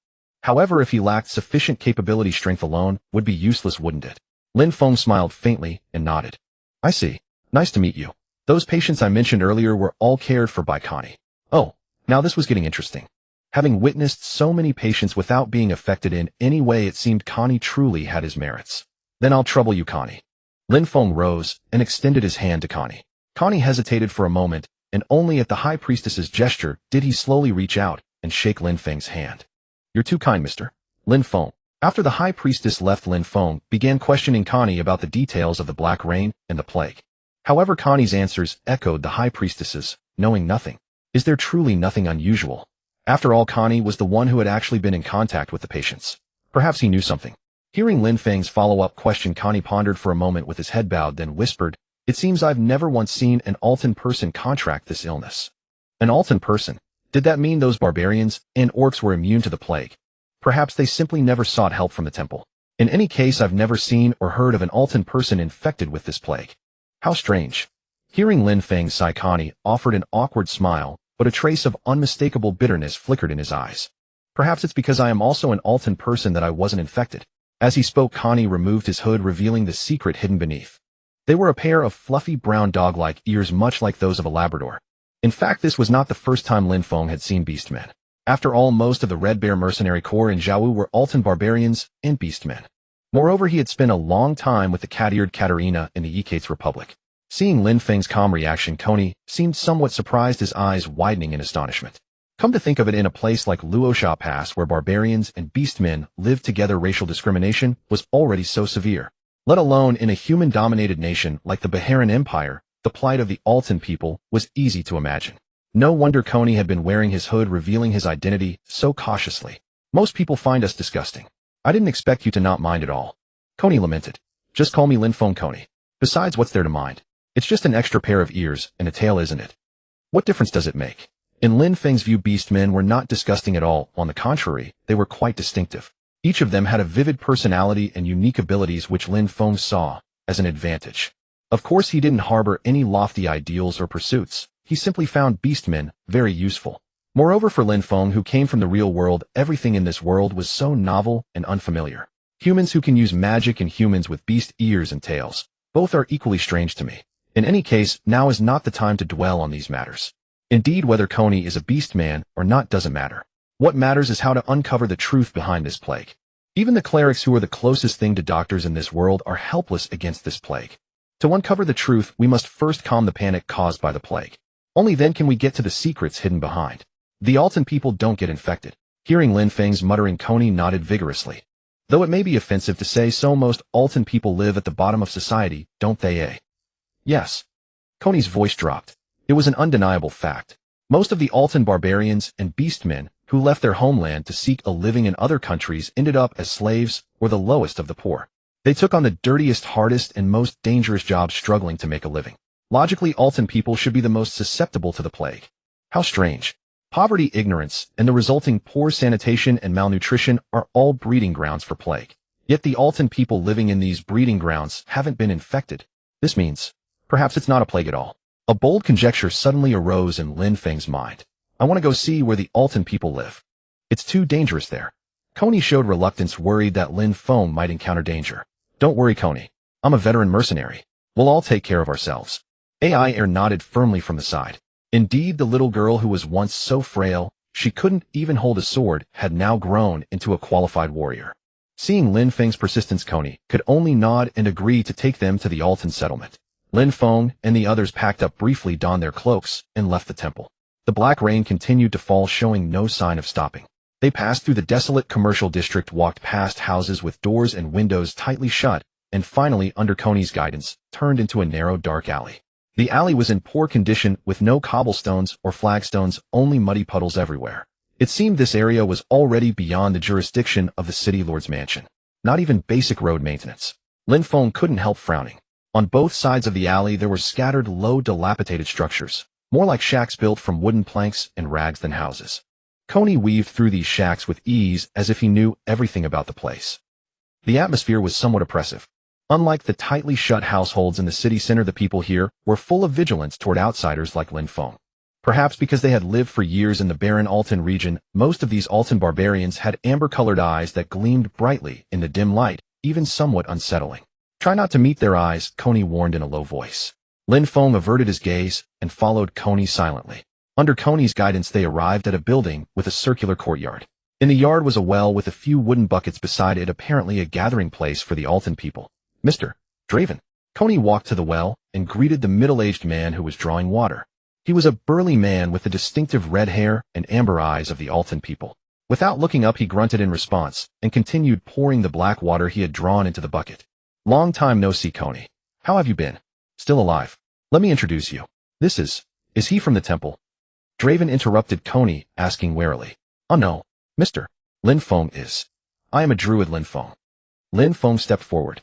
However, if he lacked sufficient capability, strength alone would be useless, wouldn't it? Lin Feng smiled faintly and nodded. I see. Nice to meet you. Those patients I mentioned earlier were all cared for by Connie. Oh, now this was getting interesting. Having witnessed so many patients without being affected in any way, it seemed Connie truly had his merits. Then I'll trouble you, Connie. Lin Feng rose and extended his hand to Connie. Connie hesitated for a moment, and only at the high priestess's gesture did he slowly reach out and shake Lin Feng's hand. You're too kind, Mr. Lin Feng. After the high priestess left, Lin Feng began questioning Connie about the details of the black rain and the plague. However, Connie's answers echoed the high priestess's, knowing nothing. Is there truly nothing unusual? After all, Connie was the one who had actually been in contact with the patients. Perhaps he knew something. Hearing Lin Feng's follow-up question, Connie pondered for a moment with his head bowed, then whispered, It seems I've never once seen an Altan person contract this illness. An Altan person? Did that mean those barbarians and orcs were immune to the plague? Perhaps they simply never sought help from the temple. In any case, I've never seen or heard of an Altan person infected with this plague. How strange. Hearing Lin Feng sigh, Connie offered an awkward smile, but a trace of unmistakable bitterness flickered in his eyes. Perhaps it's because I am also an Altan person that I wasn't infected. As he spoke, Connie removed his hood, revealing the secret hidden beneath. They were a pair of fluffy brown dog-like ears, much like those of a Labrador. In fact, this was not the first time Lin Feng had seen beastmen. After all, most of the Red Bear mercenary corps in Zhao were Altan barbarians and beastmen. Moreover, he had spent a long time with the cat-eared Katarina in the Ekates Republic. Seeing Lin Feng's calm reaction, Connie seemed somewhat surprised, his eyes widening in astonishment. Come to think of it, in a place like Luosha Pass where barbarians and beastmen lived together, racial discrimination was already so severe. Let alone in a human-dominated nation like the Baharan Empire, the plight of the Altan people was easy to imagine. No wonder Connie had been wearing his hood, revealing his identity so cautiously. Most people find us disgusting. I didn't expect you to not mind at all. Connie lamented. Just call me Lin Feng, Connie. Besides, what's there to mind? It's just an extra pair of ears and a tail, isn't it? What difference does it make? In Lin Feng's view, beastmen were not disgusting at all. On the contrary, they were quite distinctive. Each of them had a vivid personality and unique abilities which Lin Feng saw as an advantage. Of course he didn't harbor any lofty ideals or pursuits. He simply found beastmen very useful. Moreover, for Lin Feng, who came from the real world, everything in this world was so novel and unfamiliar. Humans who can use magic and humans with beast ears and tails. Both are equally strange to me. In any case, now is not the time to dwell on these matters. Indeed, whether Coney is a beast man or not doesn't matter. What matters is how to uncover the truth behind this plague. Even the clerics, who are the closest thing to doctors in this world, are helpless against this plague. To uncover the truth, we must first calm the panic caused by the plague. Only then can we get to the secrets hidden behind. The Altan people don't get infected. Hearing Lin Feng's muttering, Coney nodded vigorously. Though it may be offensive to say so, most Altan people live at the bottom of society, don't they, eh? Yes. Coney's voice dropped. It was an undeniable fact. Most of the Altan barbarians and beastmen who left their homeland to seek a living in other countries ended up as slaves or the lowest of the poor. They took on the dirtiest, hardest, and most dangerous jobs, struggling to make a living. Logically, Altan people should be the most susceptible to the plague. How strange. Poverty, ignorance, and the resulting poor sanitation and malnutrition are all breeding grounds for plague. Yet the Altan people living in these breeding grounds haven't been infected. This means, perhaps it's not a plague at all. A bold conjecture suddenly arose in Lin Feng's mind. I want to go see where the Altan people live. It's too dangerous there. Coney showed reluctance, worried that Lin Feng might encounter danger. Don't worry, Coney. I'm a veteran mercenary. We'll all take care of ourselves. AI Air nodded firmly from the side. Indeed, the little girl who was once so frail she couldn't even hold a sword had now grown into a qualified warrior. Seeing Lin Feng's persistence, Coney could only nod and agree to take them to the Altan settlement. Lin Feng and the others packed up briefly, donned their cloaks, and left the temple. The black rain continued to fall, showing no sign of stopping. They passed through the desolate commercial district, walked past houses with doors and windows tightly shut, and finally, under Coney's guidance, turned into a narrow, dark alley. The alley was in poor condition, with no cobblestones or flagstones, only muddy puddles everywhere. It seemed this area was already beyond the jurisdiction of the city lord's mansion. Not even basic road maintenance. Lin Feng couldn't help frowning. On both sides of the alley there were scattered low, dilapidated structures, more like shacks built from wooden planks and rags than houses. Coney weaved through these shacks with ease, as if he knew everything about the place. The atmosphere was somewhat oppressive. Unlike the tightly shut households in the city center, the people here were full of vigilance toward outsiders like Lin Feng. Perhaps because they had lived for years in the barren Altan region, most of these Altan barbarians had amber-colored eyes that gleamed brightly in the dim light, even somewhat unsettling. Try not to meet their eyes, Coney warned in a low voice. Lin Feng averted his gaze and followed Coney silently. Under Coney's guidance they arrived at a building with a circular courtyard. In the yard was a well with a few wooden buckets beside it, apparently a gathering place for the Altan people. Mr. Draven. Coney walked to the well and greeted the middle-aged man who was drawing water. He was a burly man with the distinctive red hair and amber eyes of the Altan people. Without looking up, he grunted in response and continued pouring the black water he had drawn into the bucket. Long time no see, Coney. How have you been? Still alive. Let me introduce you. This is he from the temple? Draven interrupted Coney, asking warily. Oh no, Mr. Lin Feng is. I am a druid, Lin Feng. Lin Feng stepped forward.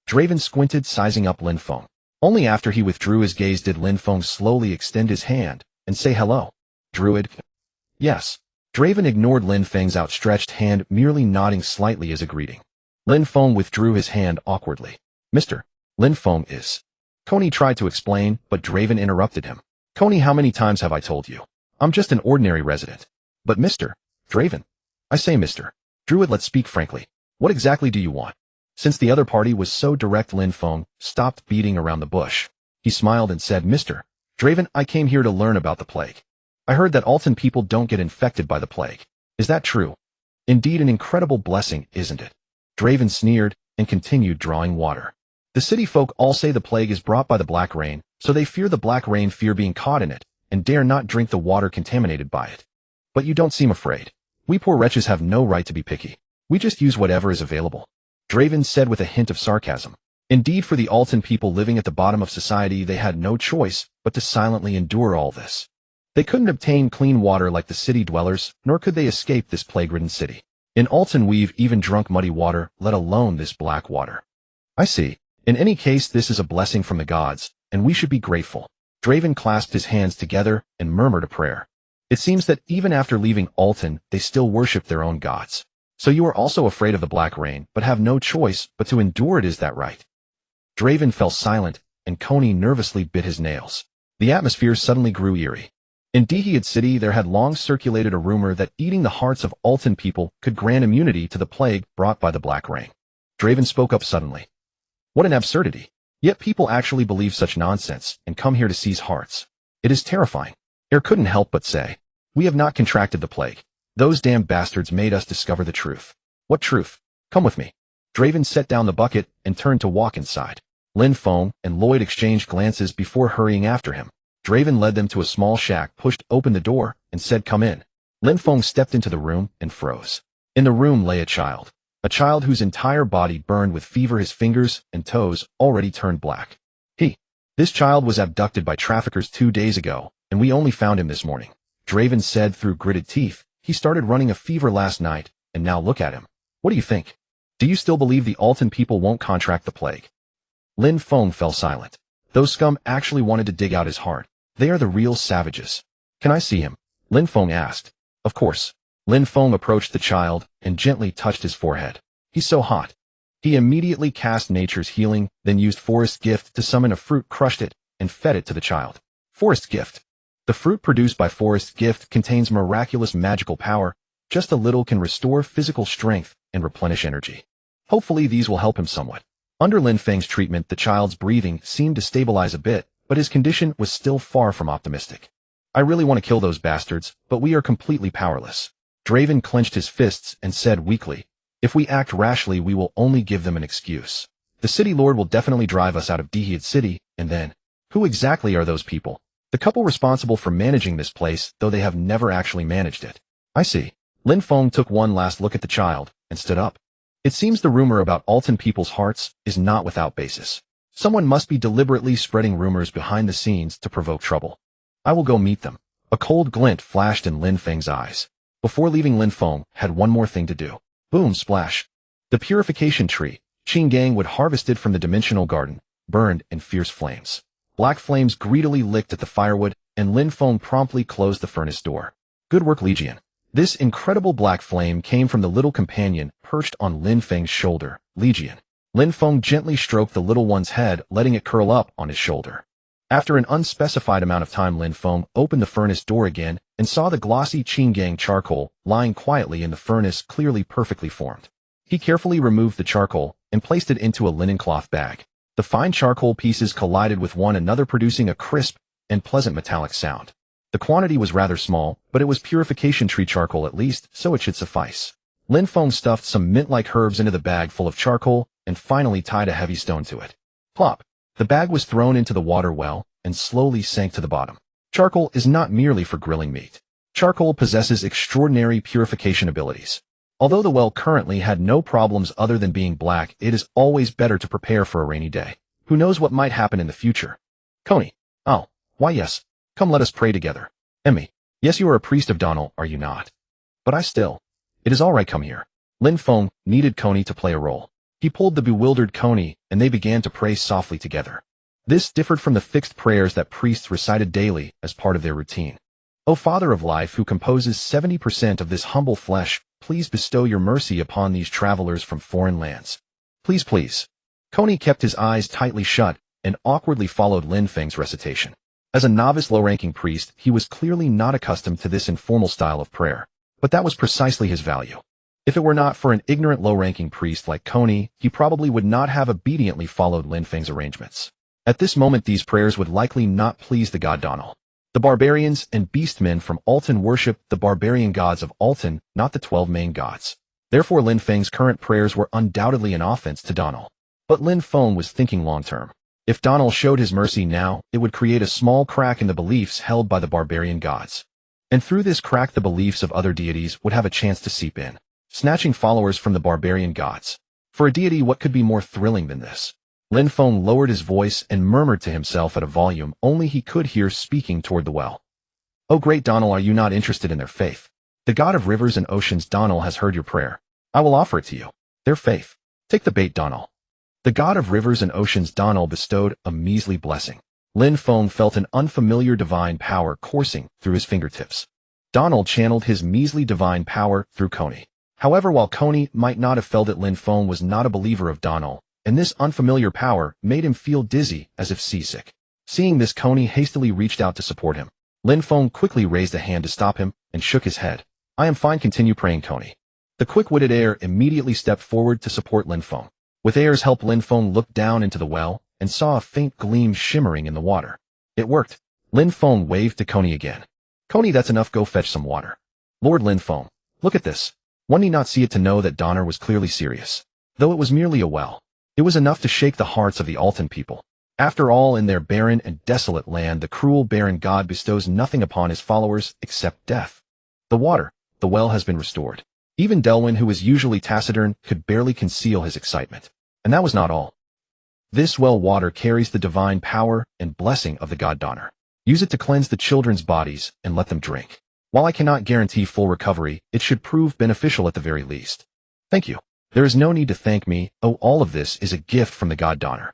Draven squinted, sizing up Lin Feng. Only after he withdrew his gaze did Lin Feng slowly extend his hand and say hello. Druid? Yes. Draven ignored Lin Feng's outstretched hand, merely nodding slightly as a greeting. Lin Feng withdrew his hand awkwardly. Mr. Lin Feng is. Coney tried to explain, but Draven interrupted him. Coney, how many times have I told you? I'm just an ordinary resident. But Mr. Draven. I say, Mr. Druid, let's speak frankly. What exactly do you want? Since the other party was so direct, Lin Feng stopped beating around the bush. He smiled and said, Mr. Draven, I came here to learn about the plague. I heard that Altan people don't get infected by the plague. Is that true? Indeed, an incredible blessing, isn't it? Draven sneered and continued drawing water. The city folk all say the plague is brought by the black rain, so they fear the black rain, fear being caught in it, and dare not drink the water contaminated by it. But you don't seem afraid. We poor wretches have no right to be picky. We just use whatever is available. Draven said with a hint of sarcasm. Indeed, for the Altan people living at the bottom of society, they had no choice but to silently endure all this. They couldn't obtain clean water like the city dwellers, nor could they escape this plague-ridden city. In Altan we've even drunk muddy water, let alone this black water. I see. In any case, this is a blessing from the gods, and we should be grateful. Draven clasped his hands together and murmured a prayer. It seems that even after leaving Altan, they still worship their own gods. So you are also afraid of the black rain, but have no choice but to endure it, is that right? Draven fell silent and Coney nervously bit his nails. The atmosphere suddenly grew eerie. In Dihiyad City, there had long circulated a rumor that eating the hearts of Altan people could grant immunity to the plague brought by the Black Rain. Draven spoke up suddenly. What an absurdity. Yet people actually believe such nonsense and come here to seize hearts. It is terrifying. Er couldn't help but say, "We have not contracted the plague. Those damned bastards made us discover the truth." "What truth? Come with me." Draven set down the bucket and turned to walk inside. Lin Feng and Lloyd exchanged glances before hurrying after him. Draven led them to a small shack, pushed open the door, and said, "Come in." Lin Feng stepped into the room and froze. In the room lay a child whose entire body burned with fever. His fingers and toes already turned black. This child was abducted by traffickers 2 days ago, and we only found him this morning. Draven said through gritted teeth. He started running a fever last night, and now look at him. What do you think? Do you still believe the Altan people won't contract the plague? Lin Feng fell silent. Those scum actually wanted to dig out his heart. They are the real savages. Can I see him? Lin Feng asked. Of course. Lin Feng approached the child and gently touched his forehead. He's so hot. He immediately cast nature's healing, then used Forest Gift to summon a fruit, crushed it, and fed it to the child. Forest Gift. The fruit produced by Forest Gift contains miraculous magical power. Just a little can restore physical strength and replenish energy. Hopefully these will help him somewhat. Under Lin Feng's treatment, the child's breathing seemed to stabilize a bit, but his condition was still far from optimistic. I really want to kill those bastards, but we are completely powerless. Draven clenched his fists and said weakly, "If we act rashly, we will only give them an excuse. The city lord will definitely drive us out of Dihiyad City, and then, who exactly are those people? The couple responsible for managing this place, though they have never actually managed it." I see. Lin Feng took one last look at the child and stood up. It seems the rumor about Altan people's hearts is not without basis. Someone must be deliberately spreading rumors behind the scenes to provoke trouble. I will go meet them. A cold glint flashed in Lin Feng's eyes. Before leaving, Lin Feng had one more thing to do. Boom, splash. The purification tree, Qinggang would harvested from the dimensional garden, burned in fierce flames. Black flames greedily licked at the firewood, and Lin Feng promptly closed the furnace door. Good work, Legion. This incredible black flame came from the little companion perched on Lin Feng's shoulder. Legion. Lin Feng gently stroked the little one's head, letting it curl up on his shoulder. After an unspecified amount of time, Lin Feng opened the furnace door again and saw the glossy Qinggang charcoal lying quietly in the furnace, clearly perfectly formed. He carefully removed the charcoal and placed it into a linen cloth bag. The fine charcoal pieces collided with one another, producing a crisp and pleasant metallic sound. The quantity was rather small, but it was purification tree charcoal at least, so it should suffice. Lin Feng stuffed some mint-like herbs into the bag full of charcoal and finally tied a heavy stone to it. Plop! The bag was thrown into the water well and slowly sank to the bottom. Charcoal is not merely for grilling meat. Charcoal possesses extraordinary purification abilities. Although the well currently had no problems other than being black, it is always better to prepare for a rainy day. Who knows what might happen in the future? Coney. Oh, why yes. Come, let us pray together. Emmy. Yes, you are a priest of Donal, are you not? But I still. It is all right, come here. Lin Feng needed Coney to play a role. He pulled the bewildered Coney, and they began to pray softly together. This differed from the fixed prayers that priests recited daily as part of their routine. O Father of Life, who composes 70% of this humble flesh, please bestow your mercy upon these travelers from foreign lands. Please, please. Coney kept his eyes tightly shut and awkwardly followed Lin Feng's recitation. As a novice low-ranking priest, he was clearly not accustomed to this informal style of prayer, but that was precisely his value. If it were not for an ignorant low-ranking priest like Coney, he probably would not have obediently followed Lin Feng's arrangements. At this moment, these prayers would likely not please the god Donal. The barbarians and beastmen from Altan worship the barbarian gods of Altan, not the 12 main gods. Therefore, Lin Feng's current prayers were undoubtedly an offense to Donal. But Lin Feng was thinking long-term. If Donal showed his mercy now, it would create a small crack in the beliefs held by the barbarian gods. And through this crack, the beliefs of other deities would have a chance to seep in, snatching followers from the barbarian gods. For a deity, what could be more thrilling than this? Lin Feng lowered his voice and murmured to himself at a volume only he could hear, speaking toward the well. "O great Donal, are you not interested in their faith? The god of rivers and oceans, Donal, has heard your prayer. I will offer it to you. Their faith. Take the bait, Donal." The god of rivers and oceans, Donal, bestowed a measly blessing. Lin Feng felt an unfamiliar divine power coursing through his fingertips. Donal channeled his measly divine power through Coney. However, while Coney might not have felt it, Lin Feng was not a believer of Donal, and this unfamiliar power made him feel dizzy as if seasick. Seeing this, Coney hastily reached out to support him. Lin Feng quickly raised a hand to stop him and shook his head. I am fine, continue praying, Coney. The quick-witted heir immediately stepped forward to support Lin Feng. With heir's help, Lin Feng looked down into the well and saw a faint gleam shimmering in the water. It worked. Lin Feng waved to Coney again. Coney, that's enough, go fetch some water. Lord Lin Feng, look at this. One need not see it to know that Donner was clearly serious. Though it was merely a well, it was enough to shake the hearts of the Altan people. After all, in their barren and desolate land, the cruel barren god bestows nothing upon his followers except death. The well has been restored. Even Delwyn, who was usually taciturn, could barely conceal his excitement. And that was not all. This well water carries the divine power and blessing of the god Donner. Use it to cleanse the children's bodies and let them drink. While I cannot guarantee full recovery, it should prove beneficial at the very least. Thank you. There is no need to thank me. Oh, all of this is a gift from the god Donner.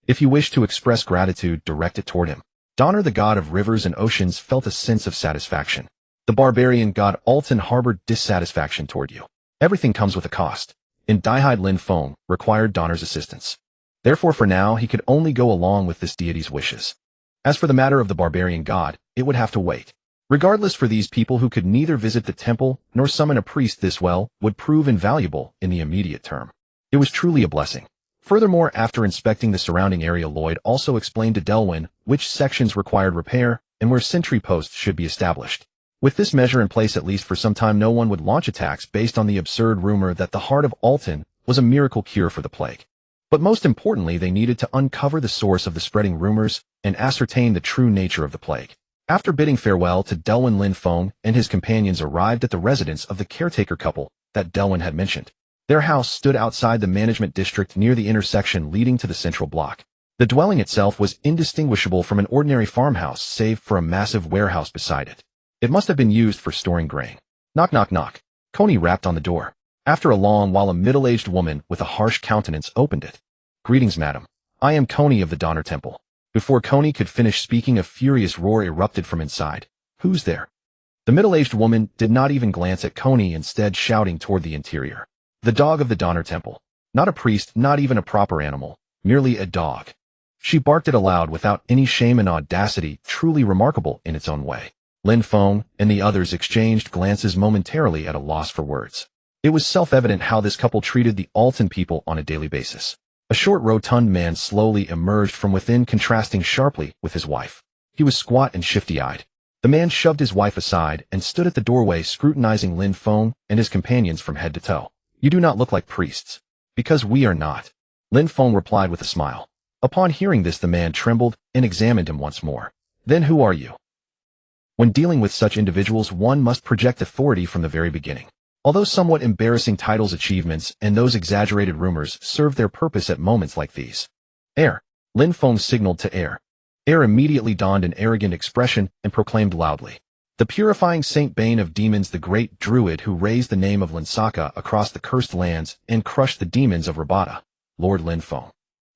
If you wish to express gratitude, direct it toward him. Donner, the god of rivers and oceans, felt a sense of satisfaction. The barbarian god Altan harbored dissatisfaction toward you. Everything comes with a cost. In Daihide, Lin Feng required Donner's assistance. Therefore, for now, he could only go along with this deity's wishes. As for the matter of the barbarian god, it would have to wait. Regardless, for these people who could neither visit the temple nor summon a priest, this well would prove invaluable in the immediate term. It was truly a blessing. Furthermore, after inspecting the surrounding area, Lloyd also explained to Delwyn which sections required repair and where sentry posts should be established. With this measure in place, at least for some time, no one would launch attacks based on the absurd rumor that the heart of Altan was a miracle cure for the plague. But most importantly, they needed to uncover the source of the spreading rumors and ascertain the true nature of the plague. After bidding farewell to Delwyn, Lin Feng and his companions arrived at the residence of the caretaker couple that Delwyn had mentioned. Their house stood outside the management district near the intersection leading to the central block. The dwelling itself was indistinguishable from an ordinary farmhouse save for a massive warehouse beside it. It must have been used for storing grain. Knock, knock, knock. Coney rapped on the door. After a long while, a middle-aged woman with a harsh countenance opened it. Greetings, madam. I am Coney of the Donner Temple. Before Coney could finish speaking, a furious roar erupted from inside. Who's there? The middle-aged woman did not even glance at Coney, instead shouting toward the interior. The dog of the Donner Temple. Not a priest, not even a proper animal, merely a dog. She barked it aloud without any shame and audacity, truly remarkable in its own way. Lin Feng and the others exchanged glances, momentarily at a loss for words. It was self-evident how this couple treated the Altan people on a daily basis. A short, rotund man slowly emerged from within, contrasting sharply with his wife. He was squat and shifty-eyed. The man shoved his wife aside and stood at the doorway, scrutinizing Lin Feng and his companions from head to toe. You do not look like priests. Because we are not. Lin Feng replied with a smile. Upon hearing this, the man trembled and examined him once more. Then who are you? When dealing with such individuals, one must project authority from the very beginning. Although somewhat embarrassing titles, achievements, and those exaggerated rumors served their purpose at moments like these. Heir. Lin Feng signaled to Heir. Heir immediately donned an arrogant expression and proclaimed loudly. The purifying Saint Bane of demons, the great Druid who raised the name of Linsaka across the cursed lands and crushed the demons of Rabata, Lord Lin Feng.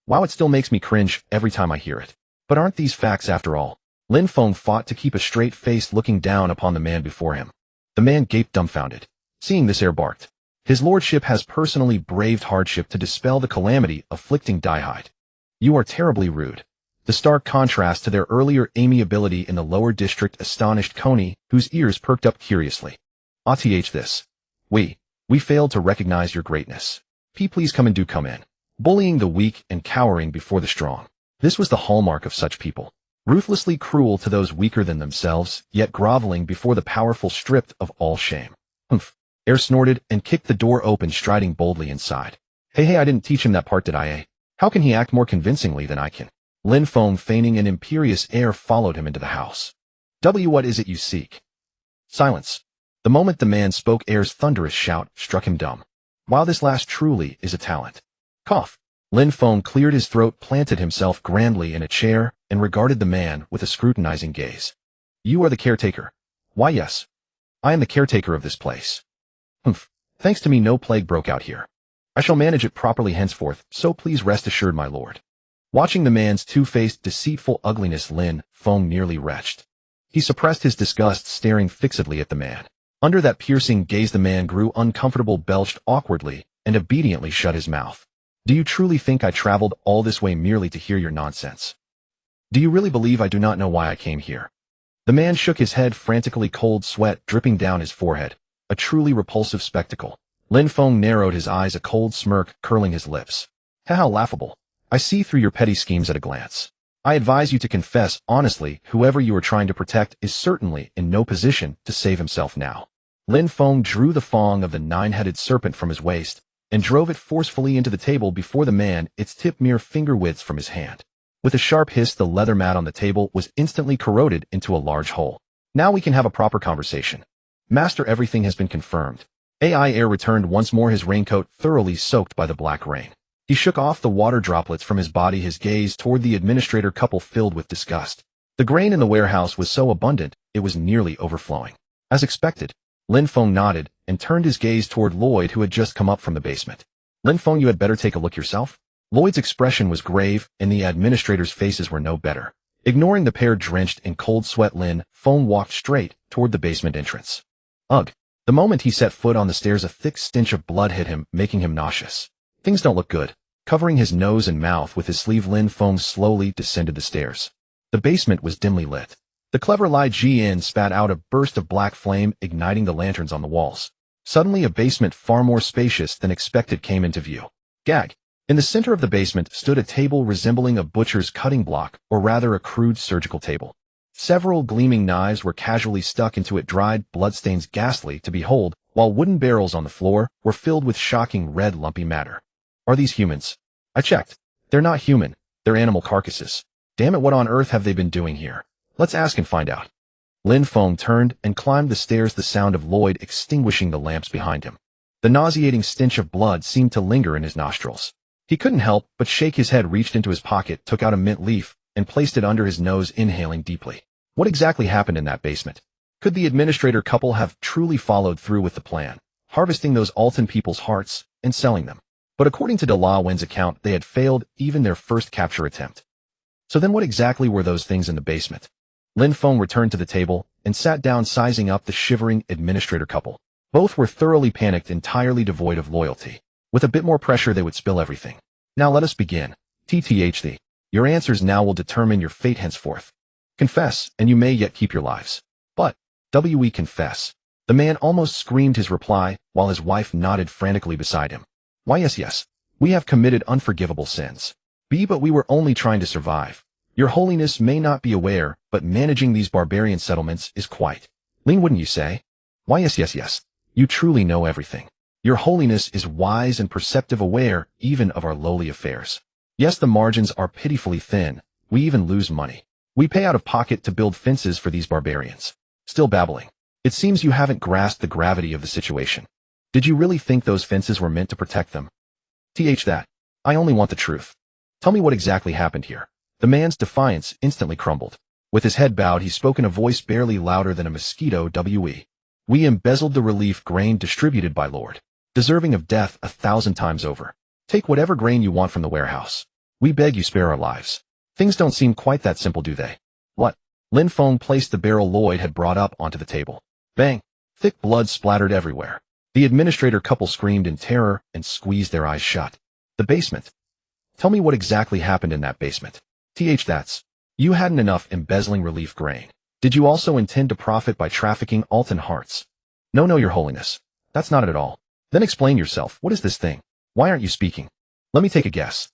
Wow, it still makes me cringe every time I hear it. But aren't these facts after all? Lin Feng fought to keep a straight face, looking down upon the man before him. The man gaped dumbfounded. Seeing this, Heir barked. His lordship has personally braved hardship to dispel the calamity afflicting Daihide. You are terribly rude. The stark contrast to their earlier amiability in the lower district astonished Coney, whose ears perked up curiously. This. We failed to recognize your greatness. Please come in. Bullying the weak and cowering before the strong. This was the hallmark of such people. Ruthlessly cruel to those weaker than themselves, yet groveling before the powerful, stripped of all shame. Humph. Heir snorted and kicked the door open, striding boldly inside. Hey, I didn't teach him that part, did I, eh? How can he act more convincingly than I can? Lin Feng, feigning an imperious air, followed him into the house. What is it you seek? Silence. The moment the man spoke, Heir's thunderous shout struck him dumb. Wow, this last truly is a talent. Cough. Lin Feng cleared his throat, planted himself grandly in a chair, and regarded the man with a scrutinizing gaze. You are the caretaker? Why, yes. I am the caretaker of this place. Humph. Thanks to me, no plague broke out here. I shall manage it properly henceforth, so please rest assured, my lord. Watching the man's two-faced, deceitful ugliness, Lin Feng nearly retched. He suppressed his disgust, staring fixedly at the man. Under that piercing gaze, the man grew uncomfortable, belched awkwardly, and obediently shut his mouth. Do you truly think I traveled all this way merely to hear your nonsense? Do you really believe I do not know why I came here? The man shook his head frantically, cold sweat dripping down his forehead. A truly repulsive spectacle. Lin Feng narrowed his eyes, a cold smirk curling his lips. How laughable. I see through your petty schemes at a glance. I advise you to confess honestly. Whoever you are trying to protect is certainly in no position to save himself now. Lin Feng drew the thong of the nine-headed serpent from his waist and drove it forcefully into the table before the man, its tip mere finger widths from his hand. With a sharp hiss, the leather mat on the table was instantly corroded into a large hole. Now we can have a proper conversation. Master, everything has been confirmed. AI Air returned once more, his raincoat thoroughly soaked by the black rain. He shook off the water droplets from his body, his gaze toward the administrator couple filled with disgust. The grain in the warehouse was so abundant, it was nearly overflowing. As expected, Lin Feng nodded and turned his gaze toward Lloyd, who had just come up from the basement. Lin Feng, you had better take a look yourself. Lloyd's expression was grave, and the administrators' faces were no better. Ignoring the pair drenched in cold sweat, Lin Feng walked straight toward the basement entrance. Ugh. The moment he set foot on the stairs, a thick stench of blood hit him, making him nauseous. Things don't look good. Covering his nose and mouth with his sleeve, Lin Feng slowly descended the stairs. The basement was dimly lit. The clever Li Jin spat out a burst of black flame, igniting the lanterns on the walls. Suddenly, a basement far more spacious than expected came into view. Gag. In the center of the basement stood a table resembling a butcher's cutting block, or rather a crude surgical table. Several gleaming knives were casually stuck into it, dried bloodstains ghastly to behold, while wooden barrels on the floor were filled with shocking red lumpy matter. Are these humans? I checked. They're not human. They're animal carcasses. Damn it, what on earth have they been doing here? Let's ask and find out. Lin Feng turned and climbed the stairs, the sound of Lloyd extinguishing the lamps behind him. The nauseating stench of blood seemed to linger in his nostrils. He couldn't help but shake his head, reached into his pocket, took out a mint leaf, and placed it under his nose, inhaling deeply. What exactly happened in that basement? Could the administrator couple have truly followed through with the plan, harvesting those Alton people's hearts and selling them? But according to De La Wen's account, they had failed even their first capture attempt. So then what exactly were those things in the basement? Lin Feng returned to the table and sat down, sizing up the shivering administrator couple. Both were thoroughly panicked, entirely devoid of loyalty. With a bit more pressure, they would spill everything. Now let us begin. TTHD. Your answers now will determine your fate henceforth. Confess, and you may yet keep your lives. But, we confess. The man almost screamed his reply, while his wife nodded frantically beside him. Why yes, we have committed unforgivable sins. But we were only trying to survive. Your holiness may not be aware, but managing these barbarian settlements is quite. Lin, wouldn't you say? Why yes. You truly know everything. Your holiness is wise and perceptive, aware even of our lowly affairs. Yes, the margins are pitifully thin. We even lose money. We pay out of pocket to build fences for these barbarians. Still babbling. It seems you haven't grasped the gravity of the situation. Did you really think those fences were meant to protect them? That. I only want the truth. Tell me what exactly happened here. The man's defiance instantly crumbled. With his head bowed, he spoke in a voice barely louder than a mosquito. We embezzled the relief grain distributed by Lord, deserving of death 1,000 times over. Take whatever grain you want from the warehouse. We beg you, spare our lives. Things don't seem quite that simple, do they? What? Lin Feng placed the barrel Lloyd had brought up onto the table. Bang! Thick blood splattered everywhere. The administrator couple screamed in terror and squeezed their eyes shut. The basement. Tell me what exactly happened in that basement. That's. You hadn't enough embezzling relief grain. Did you also intend to profit by trafficking Alton hearts? No, your holiness. That's not it at all. Then explain yourself. What is this thing? Why aren't you speaking? Let me take a guess.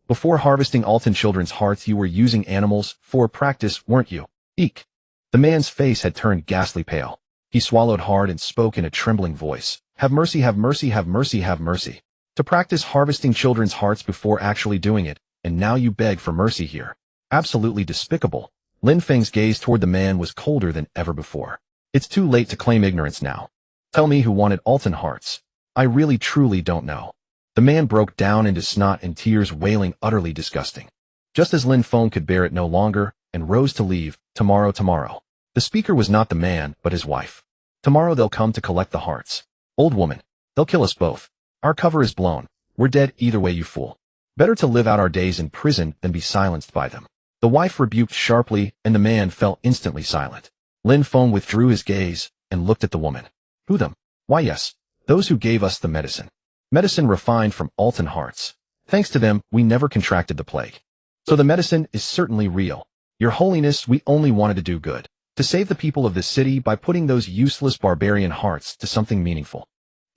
Before harvesting Alton children's hearts, you were using animals for practice, weren't you? Eek. The man's face had turned ghastly pale. He swallowed hard and spoke in a trembling voice. Have mercy, have mercy, have mercy, have mercy. To practice harvesting children's hearts before actually doing it, and now you beg for mercy here. Absolutely despicable. Lin Feng's gaze toward the man was colder than ever before. It's too late to claim ignorance now. Tell me who wanted Alton hearts. I really truly don't know. The man broke down into snot and tears, wailing, utterly disgusting. Just as Lin Feng could bear it no longer, and rose to leave. Tomorrow. The speaker was not the man, but his wife. Tomorrow they'll come to collect the hearts. Old woman. They'll kill us both. Our cover is blown. We're dead either way, you fool. Better to live out our days in prison than be silenced by them. The wife rebuked sharply, and the man fell instantly silent. Lin Feng withdrew his gaze and looked at the woman. Who them? Why yes, those who gave us the medicine. Medicine refined from Alton hearts. Thanks to them, we never contracted the plague. So the medicine is certainly real. Your Holiness, we only wanted to do good, to save the people of this city by putting those useless barbarian hearts to something meaningful.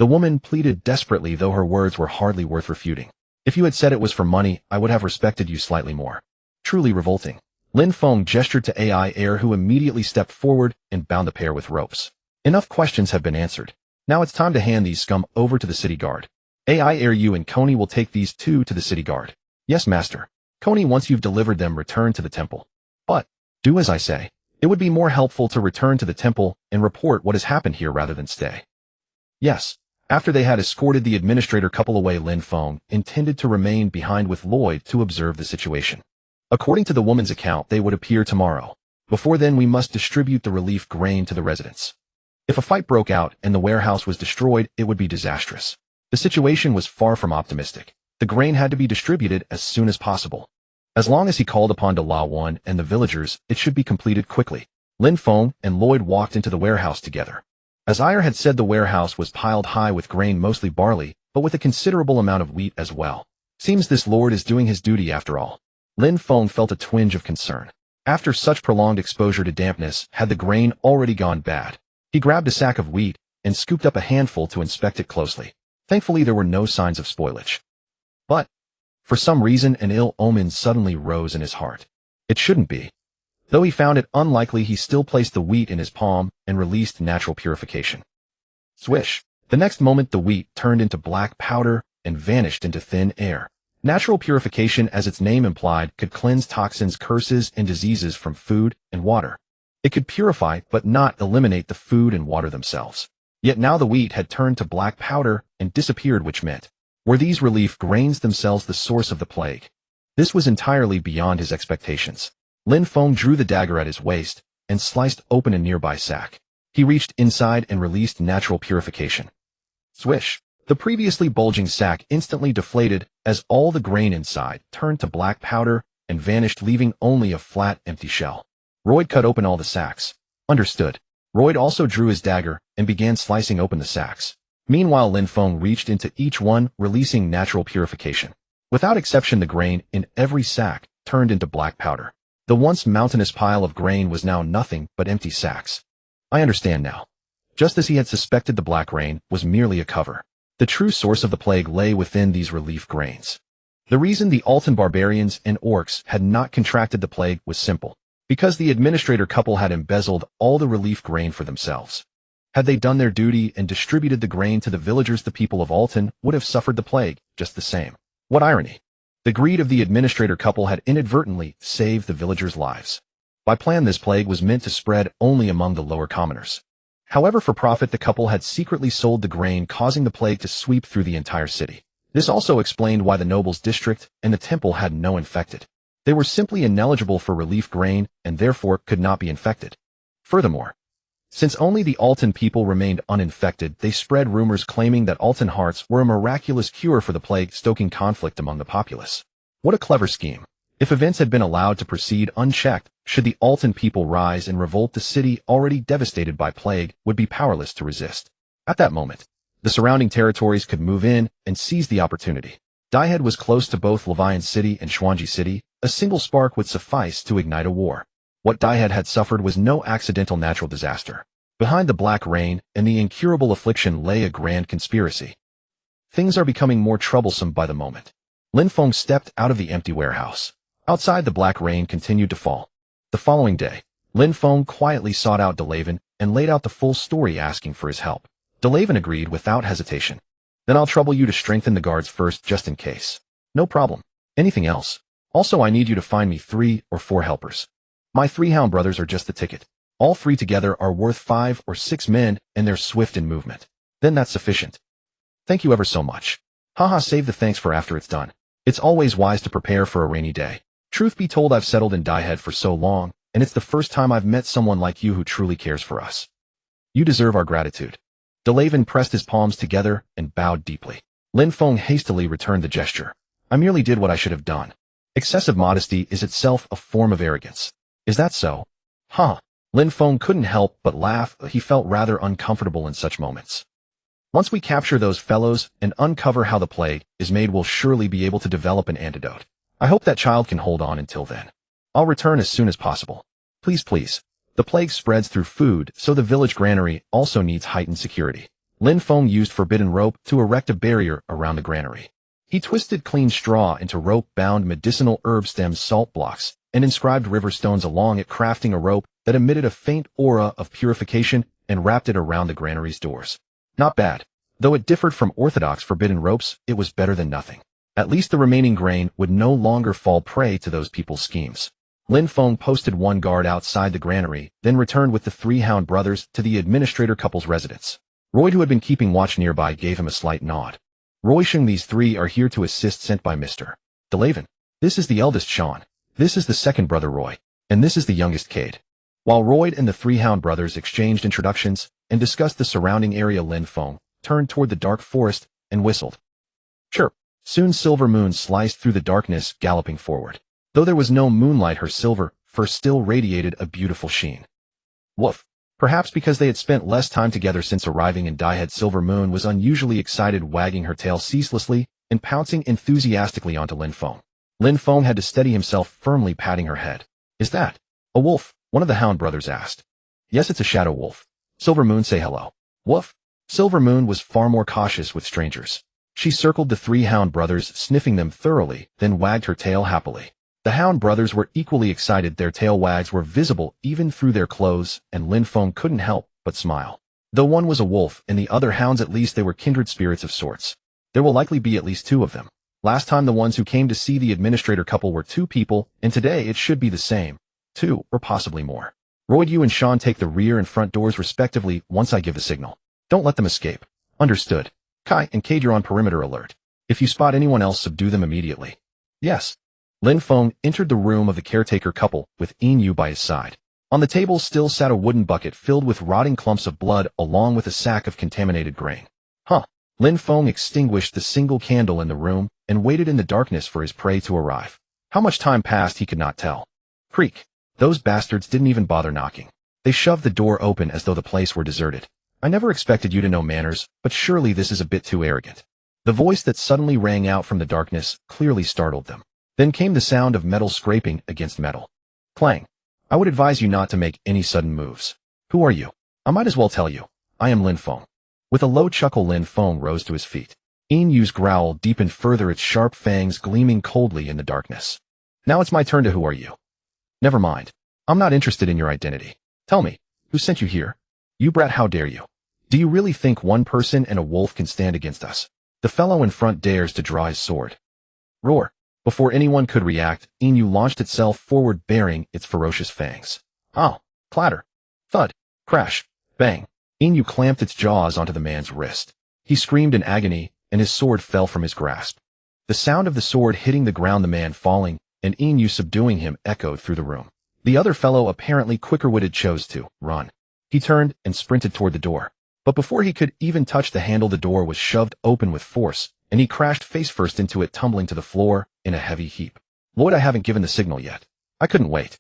The woman pleaded desperately, though her words were hardly worth refuting. If you had said it was for money, I would have respected you slightly more. Truly revolting. Lin Feng gestured to AI Heir, who immediately stepped forward and bound the pair with ropes. Enough questions have been answered. Now it's time to hand these scum over to the city guard. AI Heir, you and Coney will take these two to the city guard. Yes, master. Coney, once you've delivered them, return to the temple. But, do as I say. It would be more helpful to return to the temple and report what has happened here rather than stay. Yes. After they had escorted the administrator couple away, Lin Feng intended to remain behind with Lloyd to observe the situation. According to the woman's account, they would appear tomorrow. Before then, we must distribute the relief grain to the residents. If a fight broke out and the warehouse was destroyed, it would be disastrous. The situation was far from optimistic. The grain had to be distributed as soon as possible. As long as he called upon La One and the villagers, it should be completed quickly. Lin Feng and Lloyd walked into the warehouse together. As Iyer had said, the warehouse was piled high with grain, mostly barley, but with a considerable amount of wheat as well. Seems this lord is doing his duty after all. Lin Feng felt a twinge of concern. After such prolonged exposure to dampness, had the grain already gone bad? He grabbed a sack of wheat and scooped up a handful to inspect it closely. Thankfully, there were no signs of spoilage. But, for some reason, an ill omen suddenly rose in his heart. It shouldn't be. Though he found it unlikely, he still placed the wheat in his palm and released natural purification. Swish! The next moment, the wheat turned into black powder and vanished into thin air. Natural purification, as its name implied, could cleanse toxins, curses, and diseases from food and water. It could purify but not eliminate the food and water themselves. Yet now the wheat had turned to black powder and disappeared, which meant, were these relief grains themselves the source of the plague? This was entirely beyond his expectations. Lin Feng drew the dagger at his waist and sliced open a nearby sack. He reached inside and released natural purification. Swish! The previously bulging sack instantly deflated as all the grain inside turned to black powder and vanished, leaving only a flat, empty shell. Royd cut open all the sacks. Understood. Royd also drew his dagger and began slicing open the sacks. Meanwhile, Lin Feng reached into each one, releasing natural purification. Without exception, the grain in every sack turned into black powder. The once mountainous pile of grain was now nothing but empty sacks. I understand now. Just as he had suspected, the black rain was merely a cover. The true source of the plague lay within these relief grains. The reason the Altan barbarians and orcs had not contracted the plague was simple. Because the administrator couple had embezzled all the relief grain for themselves. Had they done their duty and distributed the grain to the villagers, the people of Altan would have suffered the plague just the same. What irony! The greed of the administrator couple had inadvertently saved the villagers' lives. By plan, this plague was meant to spread only among the lower commoners. However, for profit, the couple had secretly sold the grain, causing the plague to sweep through the entire city. This also explained why the nobles' district and the temple had no infected. They were simply ineligible for relief grain and therefore could not be infected. Furthermore, since only the Altan people remained uninfected, they spread rumors claiming that Altan hearts were a miraculous cure for the plague, stoking conflict among the populace. What a clever scheme. If events had been allowed to proceed unchecked, should the Altan people rise and revolt, the city, already devastated by plague, would be powerless to resist. At that moment, the surrounding territories could move in and seize the opportunity. Daihead was close to both Levian City and Xuanji City. A single spark would suffice to ignite a war. What Daihead had suffered was no accidental natural disaster. Behind the black rain and the incurable affliction lay a grand conspiracy. Things are becoming more troublesome by the moment. Lin Feng stepped out of the empty warehouse. Outside, the black rain continued to fall. The following day, Lin Feng quietly sought out Delavan and laid out the full story, asking for his help. Delavan agreed without hesitation. Then I'll trouble you to strengthen the guards first, just in case. No problem. Anything else? Also, I need you to find me 3 or 4 helpers. My 3 hound brothers are just the ticket. All 3 together are worth 5 or 6 men, and they're swift in movement. Then that's sufficient. Thank you ever so much. Haha, save the thanks for after it's done. It's always wise to prepare for a rainy day. Truth be told, I've settled in Daihead for so long, and it's the first time I've met someone like you who truly cares for us. You deserve our gratitude. Delavan pressed his palms together and bowed deeply. Lin Feng hastily returned the gesture. I merely did what I should have done. Excessive modesty is itself a form of arrogance. Is that so? Huh. Lin Feng couldn't help but laugh. He felt rather uncomfortable in such moments. Once we capture those fellows and uncover how the plague is made, we'll surely be able to develop an antidote. I hope that child can hold on until then. I'll return as soon as possible. Please, please. The plague spreads through food, so the village granary also needs heightened security. Lin Feng used forbidden rope to erect a barrier around the granary. He twisted clean straw into rope-bound medicinal herb stems salt blocks and inscribed river stones along it, crafting a rope that emitted a faint aura of purification and wrapped it around the granary's doors. Not bad. Though it differed from orthodox forbidden ropes, it was better than nothing. At least the remaining grain would no longer fall prey to those people's schemes. Lin Feng posted one guard outside the granary, then returned with the three Hound brothers to the administrator couple's residence. Royd, who had been keeping watch nearby, gave him a slight nod. Roisheng, these three are here to assist, sent by Mr. DeLaven. This is the eldest Sean. This is the second brother Roy. And this is the youngest Cade. While Royd and the three Hound brothers exchanged introductions and discussed the surrounding area, Lin Feng turned toward the dark forest and whistled. Chirp. Soon Silver Moon sliced through the darkness, galloping forward. Though there was no moonlight, her silver fur still radiated a beautiful sheen. Woof. Perhaps because they had spent less time together since arriving in Daihead, Silver Moon was unusually excited, wagging her tail ceaselessly and pouncing enthusiastically onto Lin Feng. Lin Feng had to steady himself, firmly patting her head. Is that a wolf? One of the Hound brothers asked. Yes, it's a shadow wolf. Silver Moon, say hello. Woof. Silver Moon was far more cautious with strangers. She circled the three Hound brothers, sniffing them thoroughly, then wagged her tail happily. The Hound brothers were equally excited. Their tail wags were visible even through their clothes, and Lin Feng couldn't help but smile. Though one was a wolf and the other hounds, at least they were kindred spirits of sorts. There will likely be at least two of them. Last time the ones who came to see the administrator couple were two people, and today it should be the same. Two, or possibly more. Royd, you and Sean take the rear and front doors respectively once I give the signal. Don't let them escape. Understood. Kai and Cade, you're on perimeter alert. If you spot anyone else, subdue them immediately. Yes. Lin Feng entered the room of the caretaker couple with Yin by his side. On the table still sat a wooden bucket filled with rotting clumps of blood along with a sack of contaminated grain. Lin Feng extinguished the single candle in the room and waited in the darkness for his prey to arrive. How much time passed he could not tell. Creak. Those bastards didn't even bother knocking. They shoved the door open as though the place were deserted. I never expected you to know manners, but surely this is a bit too arrogant. The voice that suddenly rang out from the darkness clearly startled them. Then came the sound of metal scraping against metal. Clang. I would advise you not to make any sudden moves. Who are you? I might as well tell you. I am Lin Feng. With a low chuckle, Lin Feng rose to his feet. Yinyu's growl deepened further, its sharp fangs gleaming coldly in the darkness. Now it's my turn to who are you? Never mind. I'm not interested in your identity. Tell me, who sent you here? You brat, how dare you? Do you really think one person and a wolf can stand against us? The fellow in front dares to draw his sword. Roar. Before anyone could react, Yinyu launched itself forward, baring its ferocious fangs. Oh! Clatter! Thud! Crash! Bang! Yinyu clamped its jaws onto the man's wrist. He screamed in agony, and his sword fell from his grasp. The sound of the sword hitting the ground, the man falling, and Yinyu subduing him echoed through the room. The other fellow, apparently quicker-witted, chose to run. He turned and sprinted toward the door. But before he could even touch the handle, the door was shoved open with force, and he crashed face-first into it, tumbling to the floor in a heavy heap. Lloyd, I haven't given the signal yet. I couldn't wait.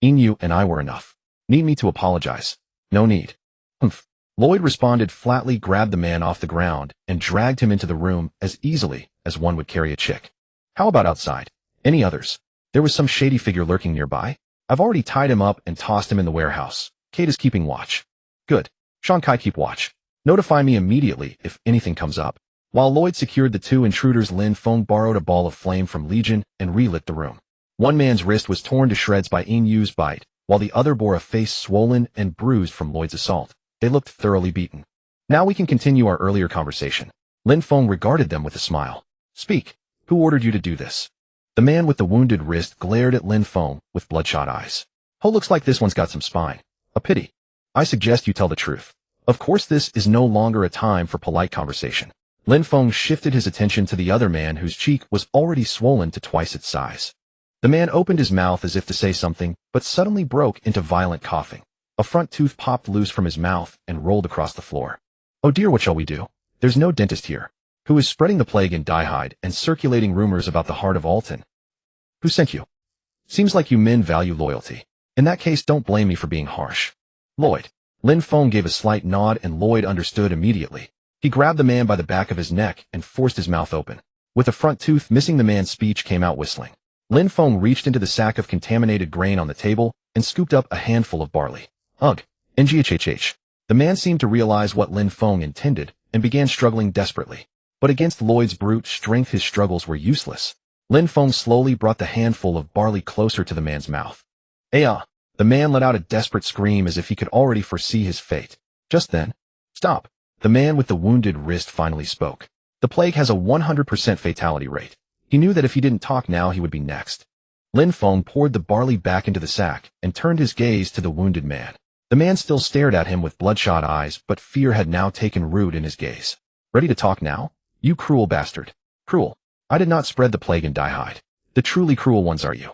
Yinyu and I were enough. Need me to apologize? No need. Humph. Lloyd responded flatly, grabbed the man off the ground, and dragged him into the room as easily as one would carry a chick. How about outside? Any others? There was some shady figure lurking nearby. I've already tied him up and tossed him in the warehouse. Kate is keeping watch. Good. Sean, Kai, keep watch. Notify me immediately if anything comes up. While Lloyd secured the two intruders, Lin Feng borrowed a ball of flame from Legion and relit the room. One man's wrist was torn to shreds by Yinyu's bite, while the other bore a face swollen and bruised from Lloyd's assault. They looked thoroughly beaten. Now we can continue our earlier conversation. Lin Feng regarded them with a smile. Speak. Who ordered you to do this? The man with the wounded wrist glared at Lin Feng with bloodshot eyes. Oh, looks like this one's got some spine. A pity. I suggest you tell the truth. Of course, this is no longer a time for polite conversation. Lin Feng shifted his attention to the other man, whose cheek was already swollen to twice its size. The man opened his mouth as if to say something, but suddenly broke into violent coughing. A front tooth popped loose from his mouth and rolled across the floor. Oh dear, what shall we do? There's no dentist here. Who is spreading the plague in Daihead and circulating rumors about the heart of Alton? Who sent you? Seems like you men value loyalty. In that case, don't blame me for being harsh. Lloyd. Lin Feng gave a slight nod, and Lloyd understood immediately. He grabbed the man by the back of his neck and forced his mouth open. With a front tooth missing, the man's speech came out whistling. Lin Feng reached into the sack of contaminated grain on the table and scooped up a handful of barley. Ugh. Nghhh. The man seemed to realize what Lin Feng intended and began struggling desperately. But against Lloyd's brute strength, his struggles were useless. Lin Feng slowly brought the handful of barley closer to the man's mouth. Aya! The man let out a desperate scream as if he could already foresee his fate. Just then, stop! The man with the wounded wrist finally spoke. The plague has a 100% fatality rate. He knew that if he didn't talk now, he would be next. Lin Feng poured the barley back into the sack and turned his gaze to the wounded man. The man still stared at him with bloodshot eyes, but fear had now taken root in his gaze. Ready to talk now? You cruel bastard. Cruel. I did not spread the plague and hide. The truly cruel ones are you.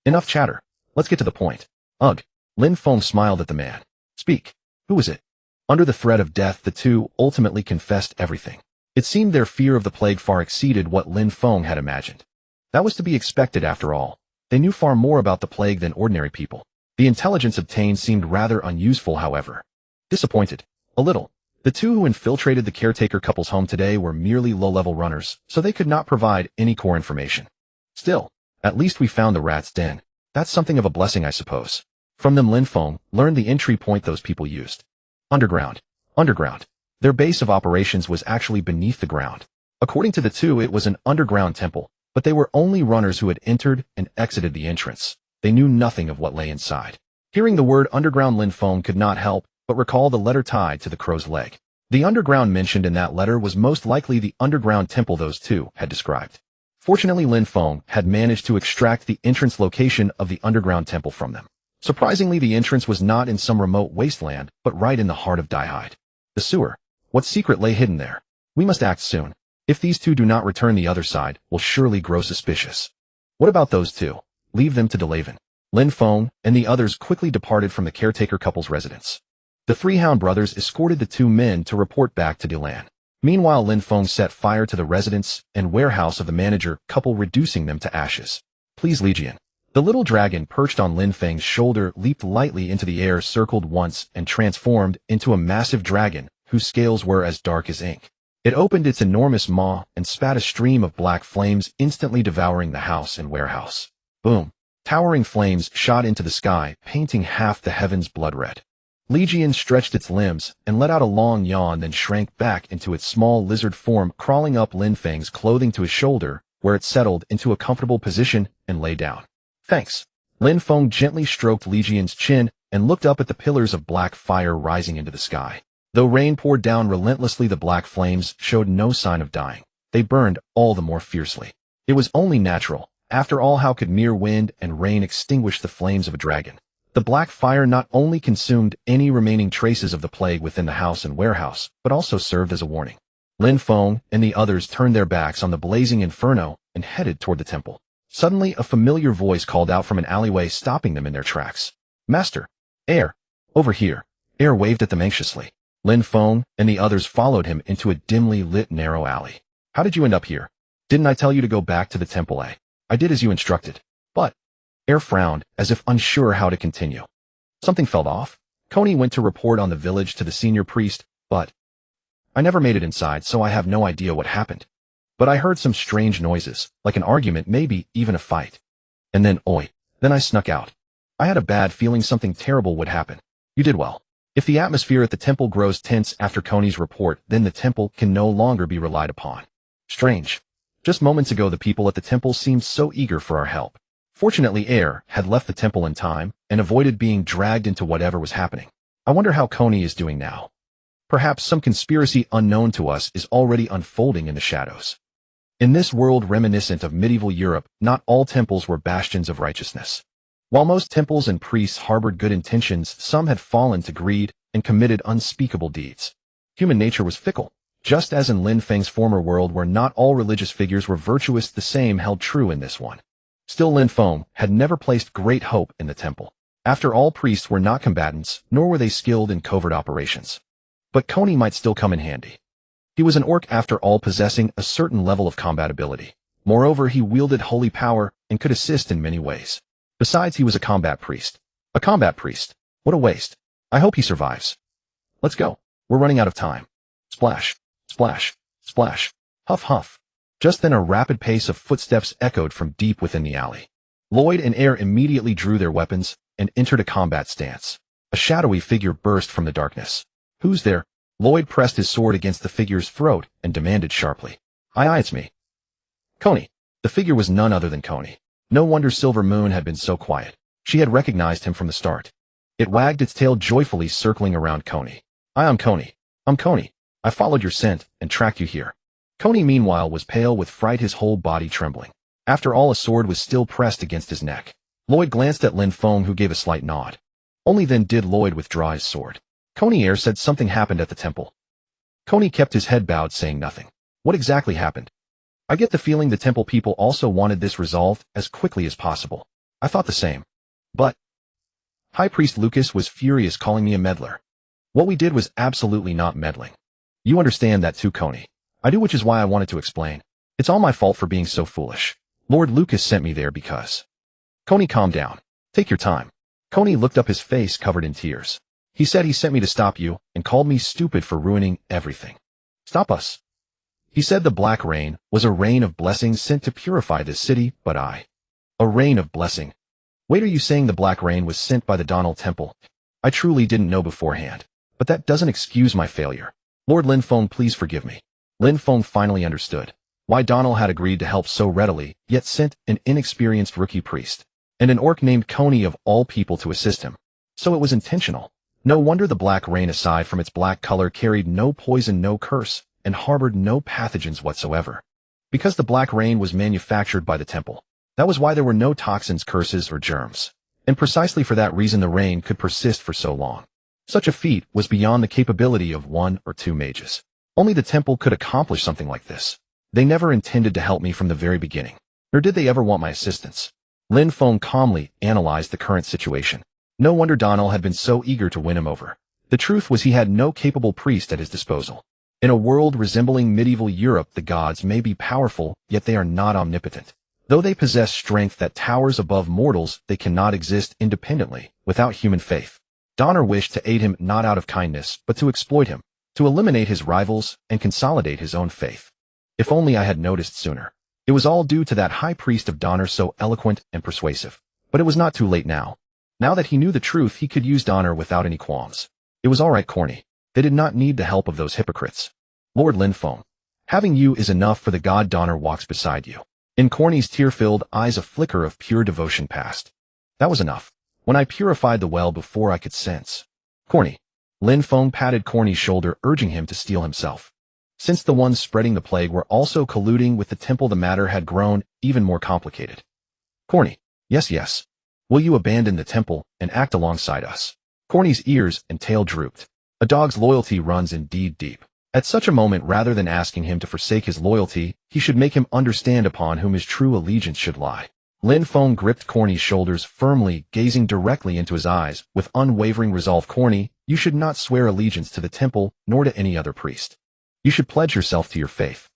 Enough chatter. Let's get to the point. Ugh. Lin Feng smiled at the man. Speak. Who is it? Under the threat of death, the two ultimately confessed everything. It seemed their fear of the plague far exceeded what Lin Feng had imagined. That was to be expected after all. They knew far more about the plague than ordinary people. The intelligence obtained seemed rather unuseful, however. Disappointed. A little. The two who infiltrated the caretaker couple's home today were merely low-level runners, so they could not provide any core information. Still, at least we found the rat's den. That's something of a blessing, I suppose. From them, Lin Feng learned the entry point those people used. Underground. Underground. Their base of operations was actually beneath the ground. According to the two, it was an underground temple, but they were only runners who had entered and exited the entrance. They knew nothing of what lay inside. Hearing the word underground, Lin Feng could not help but recall the letter tied to the crow's leg. The underground mentioned in that letter was most likely the underground temple those two had described. Fortunately, Lin Feng had managed to extract the entrance location of the underground temple from them. Surprisingly, the entrance was not in some remote wasteland, but right in the heart of Daihide. The sewer. What secret lay hidden there? We must act soon. If these two do not return, the other side will surely grow suspicious. What about those two? Leave them to Delavan. Lin Feng and the others quickly departed from the caretaker couple's residence. The three Hound brothers escorted the two men to report back to Delan. Meanwhile, Lin Feng set fire to the residence and warehouse of the manager couple, reducing them to ashes. Please, Legion. The little dragon perched on Lin Feng's shoulder leaped lightly into the air, circled once, and transformed into a massive dragon whose scales were as dark as ink. It opened its enormous maw and spat a stream of black flames, instantly devouring the house and warehouse. Boom! Towering flames shot into the sky, painting half the heavens blood red. Legion stretched its limbs and let out a long yawn, then shrank back into its small lizard form, crawling up Lin Feng's clothing to his shoulder, where it settled into a comfortable position and lay down. Thanks. Lin Feng gently stroked Legion's chin and looked up at the pillars of black fire rising into the sky. Though rain poured down relentlessly, the black flames showed no sign of dying. They burned all the more fiercely. It was only natural. After all, how could mere wind and rain extinguish the flames of a dragon? The black fire not only consumed any remaining traces of the plague within the house and warehouse, but also served as a warning. Lin Feng and the others turned their backs on the blazing inferno and headed toward the temple. Suddenly, a familiar voice called out from an alleyway, stopping them in their tracks. Master! Air! Over here! Air waved at them anxiously. Lin Feng and the others followed him into a dimly lit narrow alley. How did you end up here? Didn't I tell you to go back to the temple, eh? I did as you instructed. But... Air frowned, as if unsure how to continue. Something fell off. Coney went to report on the village to the senior priest, but... I never made it inside, so I have no idea what happened. But I heard some strange noises, like an argument, maybe even a fight. And then, then I snuck out. I had a bad feeling something terrible would happen. You did well. If the atmosphere at the temple grows tense after Coney's report, then the temple can no longer be relied upon. Strange. Just moments ago, the people at the temple seemed so eager for our help. Fortunately, Air had left the temple in time and avoided being dragged into whatever was happening. I wonder how Coney is doing now. Perhaps some conspiracy unknown to us is already unfolding in the shadows. In this world reminiscent of medieval Europe, not all temples were bastions of righteousness. While most temples and priests harbored good intentions, some had fallen to greed and committed unspeakable deeds. Human nature was fickle. Just as in Lin Feng's former world, where not all religious figures were virtuous, the same held true in this one. Still, Lin Feng had never placed great hope in the temple. After all, priests were not combatants, nor were they skilled in covert operations. But Coney might still come in handy. He was an orc after all, possessing a certain level of combat ability. Moreover, he wielded holy power and could assist in many ways. Besides, he was a combat priest. A combat priest? What a waste. I hope he survives. Let's go. We're running out of time. Splash. Splash, splash, huff huff. Just then a rapid pace of footsteps echoed from deep within the alley. Lloyd and Air immediately drew their weapons and entered a combat stance. A shadowy figure burst from the darkness. Who's there? Lloyd pressed his sword against the figure's throat and demanded sharply. Aye, it's me. Coney. The figure was none other than Coney. No wonder Silver Moon had been so quiet. She had recognized him from the start. It wagged its tail joyfully, circling around Coney. I'm Coney. I'm Coney. I followed your scent and tracked you here. Coney, meanwhile, was pale with fright, his whole body trembling. After all, a sword was still pressed against his neck. Lloyd glanced at Lin Feng, who gave a slight nod. Only then did Lloyd withdraw his sword. Coney, Air said something happened at the temple. Coney kept his head bowed, saying nothing. What exactly happened? I get the feeling the temple people also wanted this resolved as quickly as possible. I thought the same. But High Priest Lucas was furious, calling me a meddler. What we did was absolutely not meddling. You understand that too, Coney. I do, which is why I wanted to explain. It's all my fault for being so foolish. Lord Lucas sent me there because... Coney, calm down. Take your time. Coney looked up, his face covered in tears. He said he sent me to stop you and called me stupid for ruining everything. Stop us. He said the black rain was a rain of blessings sent to purify this city, but a rain of blessing. Wait, are you saying the black rain was sent by the Donald Temple? I truly didn't know beforehand, but that doesn't excuse my failure. Lord Lin Feng, please forgive me. Lin Feng finally understood why Donald had agreed to help so readily, yet sent an inexperienced rookie priest and an orc named Coney of all people to assist him. So it was intentional. No wonder the black rain, aside from its black color, carried no poison, no curse, and harbored no pathogens whatsoever. Because the black rain was manufactured by the temple. That was why there were no toxins, curses, or germs. And precisely for that reason the rain could persist for so long. Such a feat was beyond the capability of 1 or 2 mages. Only the temple could accomplish something like this. They never intended to help me from the very beginning, nor did they ever want my assistance. Lin Feng calmly analyzed the current situation. No wonder Donald had been so eager to win him over. The truth was he had no capable priest at his disposal. In a world resembling medieval Europe, the gods may be powerful, yet they are not omnipotent. Though they possess strength that towers above mortals, they cannot exist independently, without human faith. Donner wished to aid him not out of kindness, but to exploit him, to eliminate his rivals and consolidate his own faith. If only I had noticed sooner. It was all due to that high priest of Donner, so eloquent and persuasive. But it was not too late now. Now that he knew the truth, he could use Donner without any qualms. It was all right, Corny. They did not need the help of those hypocrites. Lord Lin Feng, having you is enough, for the god Donner walks beside you. In Corny's tear-filled eyes a flicker of pure devotion passed. That was enough. When I purified the well before I could sense. Corny. Lin Feng patted Corny's shoulder, urging him to steel himself. Since the ones spreading the plague were also colluding with the temple, the matter had grown even more complicated. Corny. Yes, yes. Will you abandon the temple and act alongside us? Corny's ears and tail drooped. A dog's loyalty runs indeed deep. At such a moment, rather than asking him to forsake his loyalty, he should make him understand upon whom his true allegiance should lie. Lin Feng gripped Corny's shoulders firmly, gazing directly into his eyes with unwavering resolve. Corny, you should not swear allegiance to the temple, nor to any other priest. You should pledge yourself to your faith.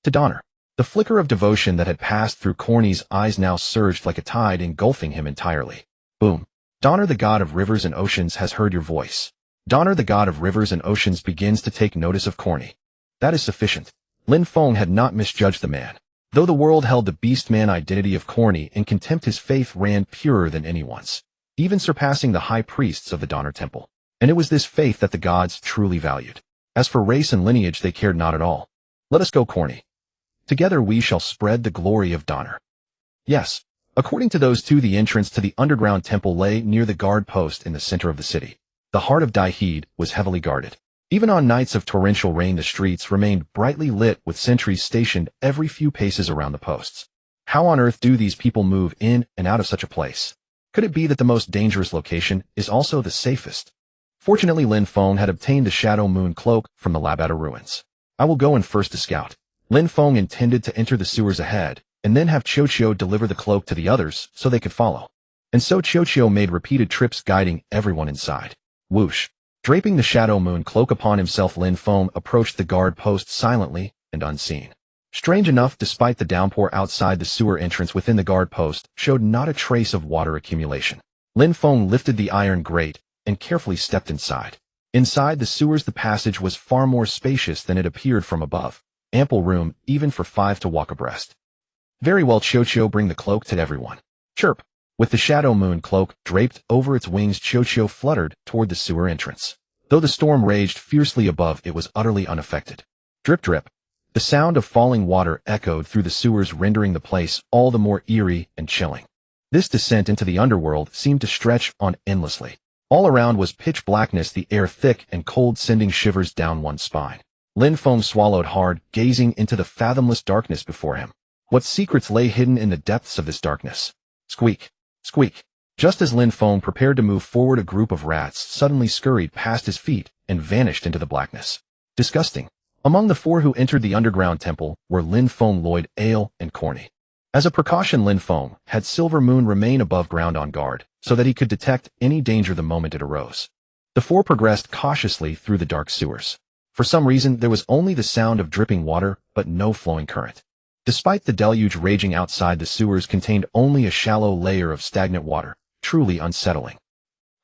To Donner. The flicker of devotion that had passed through Corny's eyes now surged like a tide, engulfing him entirely. Boom. Donner, the god of rivers and oceans, has heard your voice. Donner, the god of rivers and oceans, begins to take notice of Corny. That is sufficient. Lin Feng had not misjudged the man. Though the world held the beast-man identity of Corny in contempt, his faith ran purer than anyone's, even surpassing the high priests of the Donner Temple. And it was this faith that the gods truly valued. As for race and lineage, they cared not at all. Let us go, Corny. Together we shall spread the glory of Donner. Yes. According to those two, the entrance to the underground temple lay near the guard post in the center of the city. The heart of Daiheed was heavily guarded. Even on nights of torrential rain, the streets remained brightly lit with sentries stationed every few paces around the posts. How on earth do these people move in and out of such a place? Could it be that the most dangerous location is also the safest? Fortunately, Lin Feng had obtained the Shadow Moon cloak from the Labata ruins. I will go in first to scout. Lin Feng intended to enter the sewers ahead, and then have Qiuqiu deliver the cloak to the others so they could follow. And so Qiuqiu made repeated trips, guiding everyone inside. Whoosh. Draping the Shadow Moon cloak upon himself, Lin Feng approached the guard post silently and unseen. Strange enough, despite the downpour outside, the sewer entrance within the guard post showed not a trace of water accumulation. Lin Feng lifted the iron grate and carefully stepped inside. Inside the sewers, the passage was far more spacious than it appeared from above. Ample room, even for 5 to walk abreast. Very well, Cho-Cho, bring the cloak to everyone. Chirp. With the shadow moon cloak draped over its wings, Cho-Cho fluttered toward the sewer entrance. Though the storm raged fiercely above, it was utterly unaffected. Drip drip. The sound of falling water echoed through the sewers, rendering the place all the more eerie and chilling. This descent into the underworld seemed to stretch on endlessly. All around was pitch blackness, the air thick and cold, sending shivers down one's spine. Lin Feng swallowed hard, gazing into the fathomless darkness before him. What secrets lay hidden in the depths of this darkness? Squeak! Squeak! Just as Lin Feng prepared to move forward, a group of rats suddenly scurried past his feet and vanished into the blackness. Disgusting. Among the 4 who entered the underground temple were Lin Feng, Lloyd, Ale, and Corny. As a precaution, Lin Feng had Silver Moon remain above ground on guard, so that he could detect any danger the moment it arose. The 4 progressed cautiously through the dark sewers. For some reason, there was only the sound of dripping water, but no flowing current. Despite the deluge raging outside, the sewers contained only a shallow layer of stagnant water, truly unsettling.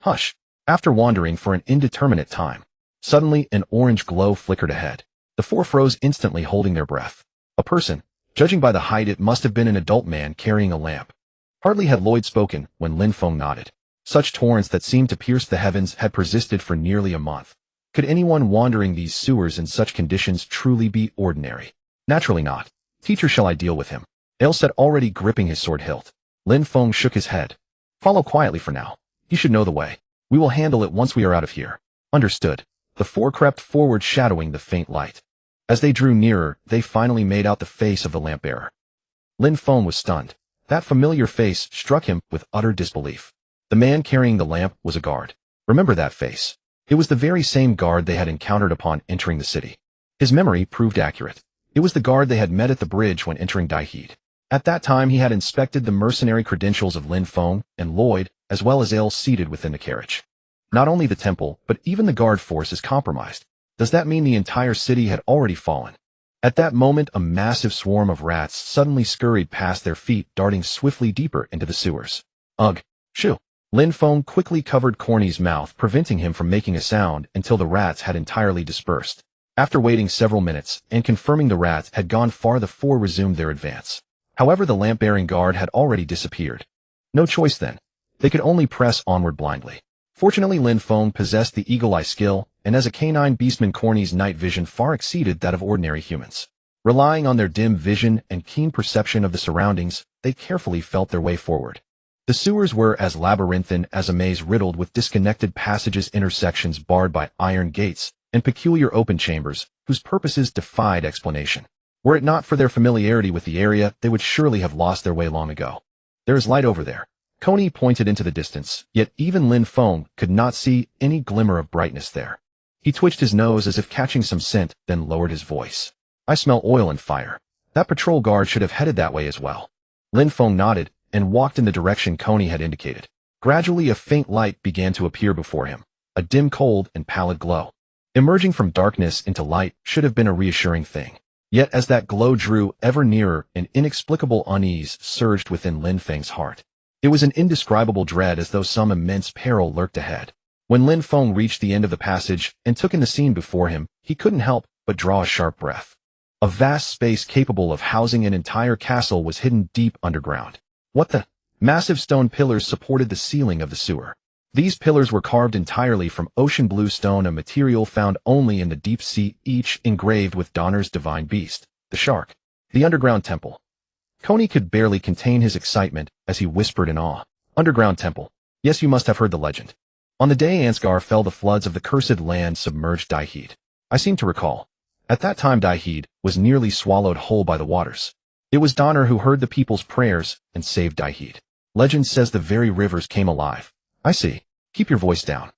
Hush! After wandering for an indeterminate time, suddenly an orange glow flickered ahead. The 4 froze instantly, holding their breath. A person. Judging by the height, it must have been an adult man carrying a lamp. Hardly had Lloyd spoken when Lin Feng nodded. Such torrents that seemed to pierce the heavens had persisted for nearly a month. Could anyone wandering these sewers in such conditions truly be ordinary? Naturally not. Teacher, shall I deal with him? Ale said, already gripping his sword hilt. Lin Feng shook his head. Follow quietly for now. You should know the way. We will handle it once we are out of here. Understood. The 4 crept forward, shadowing the faint light. As they drew nearer, they finally made out the face of the lamp bearer. Lin Feng was stunned. That familiar face struck him with utter disbelief. The man carrying the lamp was a guard. Remember that face? It was the very same guard they had encountered upon entering the city. His memory proved accurate. It was the guard they had met at the bridge when entering Daiheed. At that time, he had inspected the mercenary credentials of Lin Feng and Lloyd, as well as Ale seated within the carriage. Not only the temple, but even the guard force is compromised. Does that mean the entire city had already fallen? At that moment, a massive swarm of rats suddenly scurried past their feet, darting swiftly deeper into the sewers. Ugh! Shoo! Lin Feng quickly covered Corny's mouth, preventing him from making a sound until the rats had entirely dispersed. After waiting several minutes and confirming the rats had gone far, the 4 resumed their advance. However, the lamp-bearing guard had already disappeared. No choice then. They could only press onward blindly. Fortunately, Lin Feng possessed the eagle-eye skill, and as a canine beastman, Corny's night vision far exceeded that of ordinary humans. Relying on their dim vision and keen perception of the surroundings, they carefully felt their way forward. The sewers were as labyrinthine as a maze, riddled with disconnected passages, intersections barred by iron gates, and peculiar open chambers, whose purposes defied explanation. Were it not for their familiarity with the area, they would surely have lost their way long ago. There is light over there. Coney pointed into the distance, yet even Lin Feng could not see any glimmer of brightness there. He twitched his nose as if catching some scent, then lowered his voice. I smell oil and fire. That patrol guard should have headed that way as well. Lin Feng nodded and walked in the direction Coney had indicated. Gradually, a faint light began to appear before him, a dim, cold, and pallid glow. Emerging from darkness into light should have been a reassuring thing. Yet as that glow drew ever nearer, an inexplicable unease surged within Lin Feng's heart. It was an indescribable dread, as though some immense peril lurked ahead. When Lin Feng reached the end of the passage and took in the scene before him, he couldn't help but draw a sharp breath. A vast space capable of housing an entire castle was hidden deep underground. What the? Massive stone pillars supported the ceiling of the sewer. These pillars were carved entirely from ocean blue stone, a material found only in the deep sea, each engraved with Donner's divine beast, the shark. The underground temple. Coney could barely contain his excitement as he whispered in awe. Underground temple. Yes, you must have heard the legend. On the day Ansgar fell, the floods of the cursed land submerged Daiheed. I seem to recall. At that time, Daiheed was nearly swallowed whole by the waters. It was Donner who heard the people's prayers and saved Daiheed. Legend says the very rivers came alive. I see. Keep your voice down.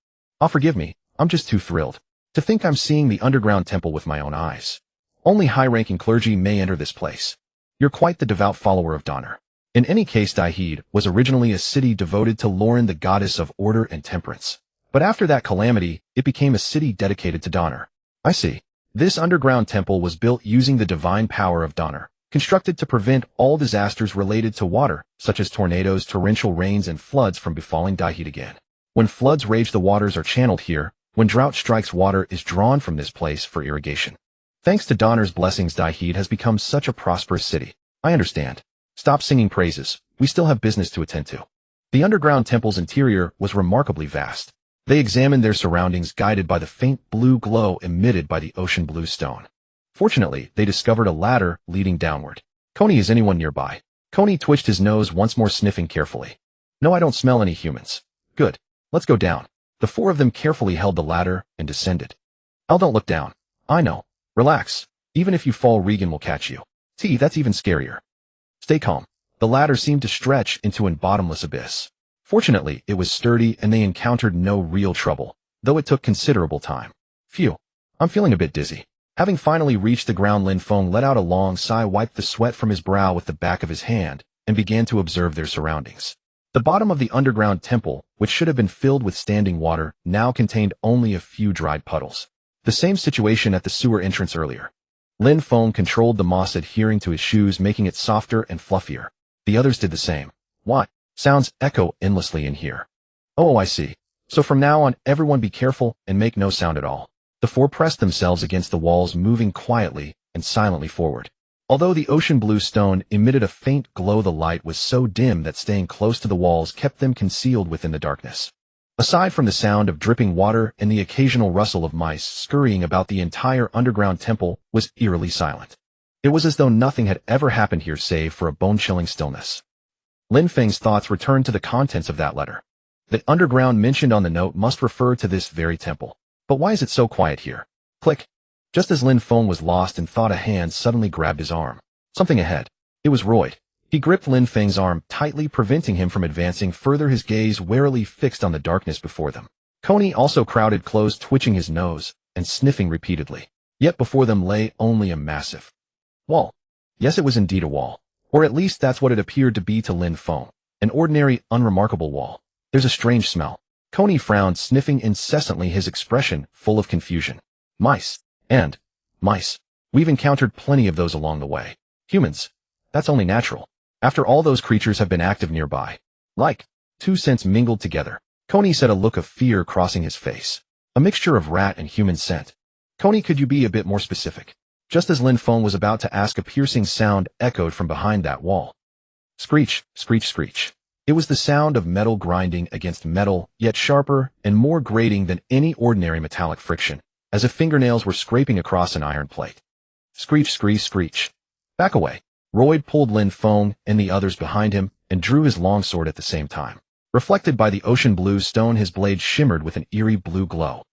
Forgive me, I'm just too thrilled. To think I'm seeing the underground temple with my own eyes. Only high-ranking clergy may enter this place. You're quite the devout follower of Donner. In any case, Daiheed was originally a city devoted to Lauren, the goddess of order and temperance. But after that calamity, it became a city dedicated to Donner. I see. This underground temple was built using the divine power of Donner, constructed to prevent all disasters related to water, such as tornadoes, torrential rains, and floods from befalling Daiheed again. When floods rage, the waters are channeled here, When drought strikes, water is drawn from this place for irrigation. Thanks to Donner's blessings, Daihid has become such a prosperous city. I understand. Stop singing praises. We still have business to attend to. The underground temple's interior was remarkably vast. They examined their surroundings, guided by the faint blue glow emitted by the ocean blue stone. Fortunately, they discovered a ladder leading downward. Coney, is anyone nearby? Coney twitched his nose once more, sniffing carefully. No, I don't smell any humans. Good. Let's go down. The four of them carefully held the ladder and descended. Al, don't look down. I know. Relax. Even if you fall, Regan will catch you. That's even scarier. Stay calm. The ladder seemed to stretch into an bottomless abyss. Fortunately, it was sturdy and they encountered no real trouble, though it took considerable time. Phew. I'm feeling a bit dizzy. Having finally reached the ground, Lin Feng let out a long sigh, wiped the sweat from his brow with the back of his hand, and began to observe their surroundings. The bottom of the underground temple, which should have been filled with standing water, now contained only a few dried puddles. The same situation at the sewer entrance earlier. Lin Feng controlled the moss adhering to his shoes, making it softer and fluffier. The others did the same. What? Sounds echo endlessly in here. Oh, I see. So from now on, everyone be careful and make no sound at all. The four pressed themselves against the walls, moving quietly and silently forward. Although the ocean blue stone emitted a faint glow, the light was so dim that staying close to the walls kept them concealed within the darkness. Aside from the sound of dripping water and the occasional rustle of mice scurrying about, the entire underground temple was eerily silent. It was as though nothing had ever happened here save for a bone-chilling stillness. Lin Feng's thoughts returned to the contents of that letter. The underground mentioned on the note must refer to this very temple. But why is it so quiet here? Click. Just as Lin Feng was lost in thought, a hand suddenly grabbed his arm. Something ahead. It was Royd. He gripped Lin Feng's arm tightly, preventing him from advancing further, his gaze warily fixed on the darkness before them. Coney also crowded close, twitching his nose and sniffing repeatedly. Yet before them lay only a massive wall. Yes, it was indeed a wall. Or at least that's what it appeared to be to Lin Feng. An ordinary, unremarkable wall. There's a strange smell. Coney frowned, sniffing incessantly, his expression full of confusion. Mice. And mice. We've encountered plenty of those along the way. Humans. That's only natural. After all, those creatures have been active nearby. Like 2 scents mingled together. Coney said, a look of fear crossing his face. A mixture of rat and human scent. Coney, could you be a bit more specific? Just as Lin Feng was about to ask, a piercing sound echoed from behind that wall. Screech, screech, screech. It was the sound of metal grinding against metal, yet sharper and more grating than any ordinary metallic friction, as if fingernails were scraping across an iron plate. Screech, screech, screech. Back away. Royd pulled Lin Feng and the others behind him and drew his longsword at the same time. Reflected by the ocean blue stone, his blade shimmered with an eerie blue glow.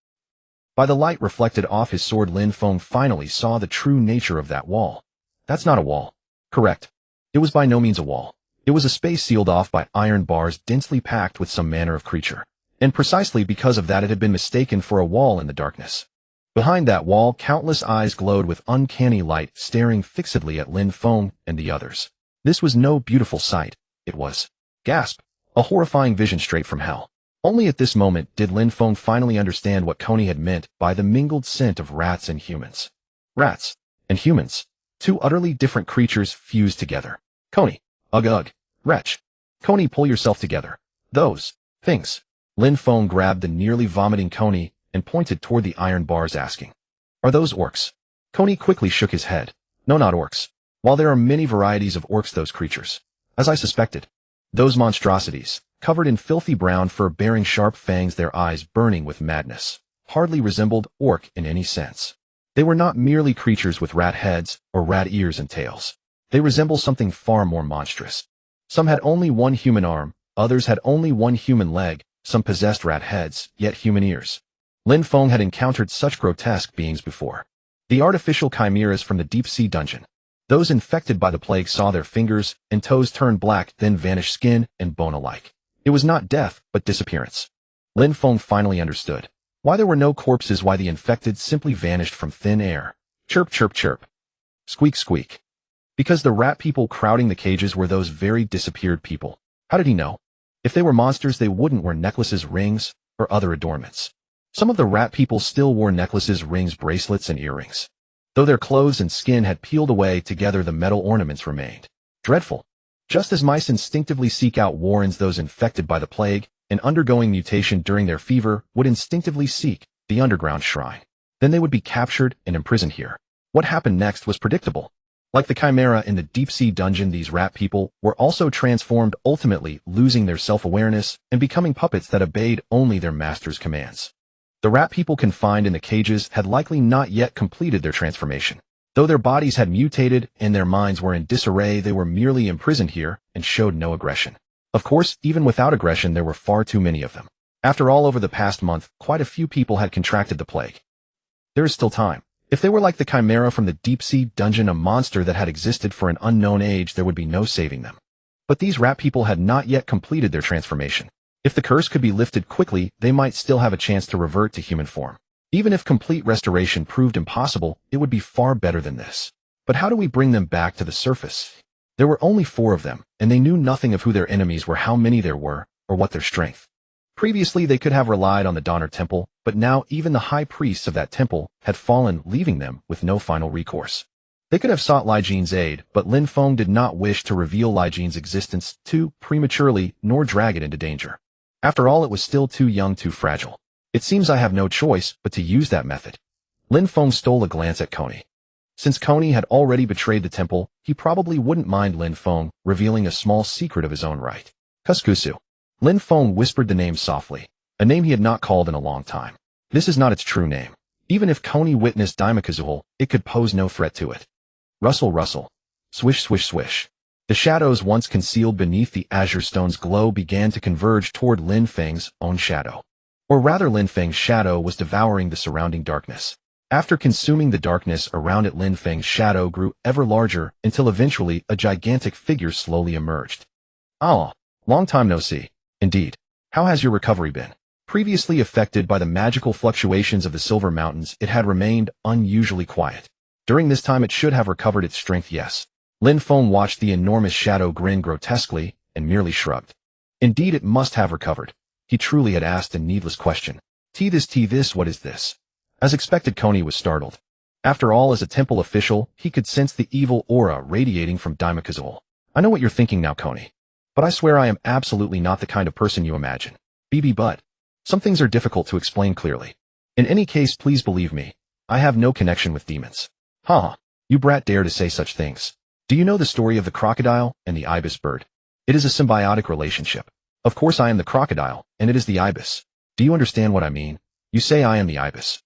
By the light reflected off his sword, Lin Feng finally saw the true nature of that wall. That's not a wall. Correct. It was by no means a wall. It was a space sealed off by iron bars densely packed with some manner of creature. And precisely because of that, it had been mistaken for a wall in the darkness. Behind that wall, countless eyes glowed with uncanny light, staring fixedly at Lin Feng and the others. This was no beautiful sight. It was, gasp, a horrifying vision straight from hell. Only at this moment did Lin Feng finally understand what Coney had meant by the mingled scent of rats and humans. Rats and humans. 2 utterly different creatures fused together. Coney. Ugh ugh. Wretch. Coney, pull yourself together. Those things. Lin Feng grabbed the nearly vomiting Coney and pointed toward the iron bars, asking, are those orcs? Coney quickly shook his head. No, not orcs. While there are many varieties of orcs, those creatures, as I suspected, those monstrosities, covered in filthy brown fur, bearing sharp fangs, their eyes burning with madness, hardly resembled orc in any sense. They were not merely creatures with rat heads or rat ears and tails. They resembled something far more monstrous. Some had only one human arm, others had only one human leg, some possessed rat heads, yet human ears. Lin Feng had encountered such grotesque beings before. The artificial chimeras from the deep-sea dungeon. Those infected by the plague saw their fingers and toes turn black, then vanish, skin and bone alike. It was not death, but disappearance. Lin Feng finally understood why there were no corpses, why the infected simply vanished from thin air. Chirp, chirp, chirp. Squeak, squeak. Because the rat people crowding the cages were those very disappeared people. How did he know? If they were monsters, they wouldn't wear necklaces, rings, or other adornments. Some of the rat people still wore necklaces, rings, bracelets, and earrings. Though their clothes and skin had peeled away, together the metal ornaments remained. Dreadful. Just as mice instinctively seek out warrens, those infected by the plague and undergoing mutation during their fever would instinctively seek the underground shrine. Then they would be captured and imprisoned here. What happened next was predictable. Like the chimera in the deep-sea dungeon, these rat people were also transformed, ultimately losing their self-awareness and becoming puppets that obeyed only their master's commands. The rat people confined in the cages had likely not yet completed their transformation. Though their bodies had mutated and their minds were in disarray, they were merely imprisoned here and showed no aggression. Of course, even without aggression, there were far too many of them. After all, over the past month, quite a few people had contracted the plague. There is still time. If they were like the chimera from the deep-sea dungeon, a monster that had existed for an unknown age, there would be no saving them. But these rat people had not yet completed their transformation. If the curse could be lifted quickly, they might still have a chance to revert to human form. Even if complete restoration proved impossible, it would be far better than this. But how do we bring them back to the surface? There were only 4 of them, and they knew nothing of who their enemies were, how many there were, or what their strength. Previously, they could have relied on the Donner Temple, but now even the high priests of that temple had fallen, leaving them with no final recourse. They could have sought Li Jin's aid, but Lin Feng did not wish to reveal Li Jin's existence too prematurely, nor drag it into danger. After all, it was still too young, too fragile. It seems I have no choice but to use that method. Lin Feng stole a glance at Coney. Since Coney had already betrayed the temple, he probably wouldn't mind Lin Feng revealing a small secret of his own right. Kuskusu. Lin Feng whispered the name softly, a name he had not called in a long time. This is not its true name. Even if Coney witnessed Daimakazuhul, it could pose no threat to it. Rustle, rustle. Swish, swish, swish. The shadows once concealed beneath the azure stone's glow began to converge toward Lin Feng's own shadow. Or rather, Lin Feng's shadow was devouring the surrounding darkness. After consuming the darkness around it, Lin Feng's shadow grew ever larger until eventually a gigantic figure slowly emerged. Ah, long time no see. Indeed. How has your recovery been? Previously affected by the magical fluctuations of the Silver Mountains, it had remained unusually quiet. During this time, it should have recovered its strength, yes. Lin Feng watched the enormous shadow grin grotesquely and merely shrugged. Indeed, it must have recovered. He truly had asked a needless question. This, what is this? As expected, Coney was startled. After all, as a temple official, he could sense the evil aura radiating from Daimakazuhul. I know what you're thinking now, Coney. But I swear I am absolutely not the kind of person you imagine. But some things are difficult to explain clearly. In any case, please believe me. I have no connection with demons. You brat dare to say such things. Do you know the story of the crocodile and the ibis bird? It is a symbiotic relationship. Of course I am the crocodile, and it is the ibis. Do you understand what I mean? You say I am the ibis.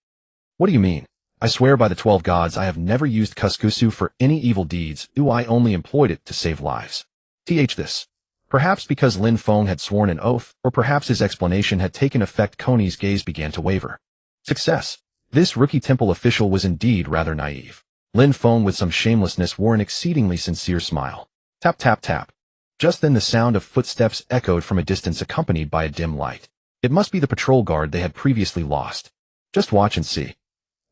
What do you mean? I swear by the 12 gods I have never used Kuskusu for any evil deeds. I only employed it to save lives. This. Perhaps because Lin Feng had sworn an oath, or perhaps his explanation had taken effect, Coney's gaze began to waver. Success. This rookie temple official was indeed rather naive. Lin Feng, with some shamelessness, wore an exceedingly sincere smile. Tap, tap, tap. Just then the sound of footsteps echoed from a distance, accompanied by a dim light. It must be the patrol guard they had previously lost. Just watch and see.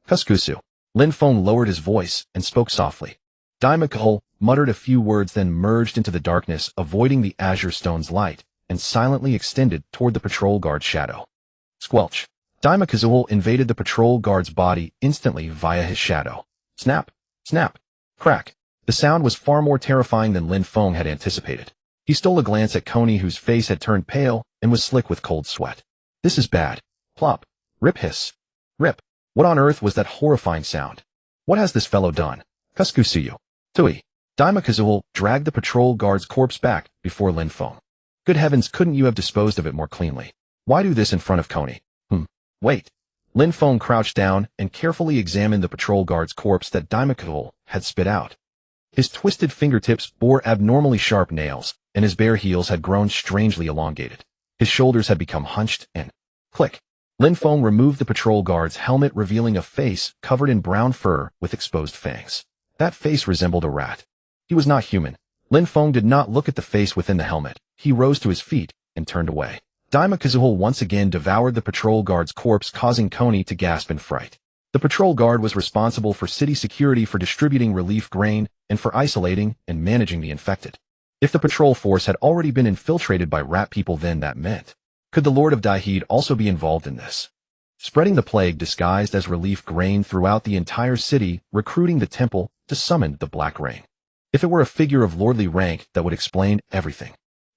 Kuskusu. Lin Feng lowered his voice and spoke softly. Daimakazuhul muttered a few words, then merged into the darkness, avoiding the azure stone's light, and silently extended toward the patrol guard's shadow. Squelch. Daimakazuhul invaded the patrol guard's body instantly via his shadow. Snap, snap, crack. The sound was far more terrifying than Lin Feng had anticipated. He stole a glance at Coney, whose face had turned pale and was slick with cold sweat. This is bad. Plop. Rip, hiss. Rip. What on earth was that horrifying sound? What has this fellow done? Kuskusuyu. Tui. Daimakazuhul dragged the patrol guard's corpse back before Lin Feng. Good heavens, couldn't you have disposed of it more cleanly? Why do this in front of Coney? Wait. Lin Feng crouched down and carefully examined the patrol guard's corpse that Daimakazuhul had spit out. His twisted fingertips bore abnormally sharp nails, and his bare heels had grown strangely elongated. His shoulders had become hunched and... Click. Lin Feng removed the patrol guard's helmet, revealing a face covered in brown fur with exposed fangs. That face resembled a rat. He was not human. Lin Feng did not look at the face within the helmet. He rose to his feet and turned away. Daimakazuhul once again devoured the patrol guard's corpse, causing Coney to gasp in fright. The patrol guard was responsible for city security, for distributing relief grain, and for isolating and managing the infected. If the patrol force had already been infiltrated by rat people, then that meant, could the Lord of Dahid also be involved in this? Spreading the plague disguised as relief grain throughout the entire city, recruiting the temple to summon the Black Rain. If it were a figure of lordly rank, that would explain everything.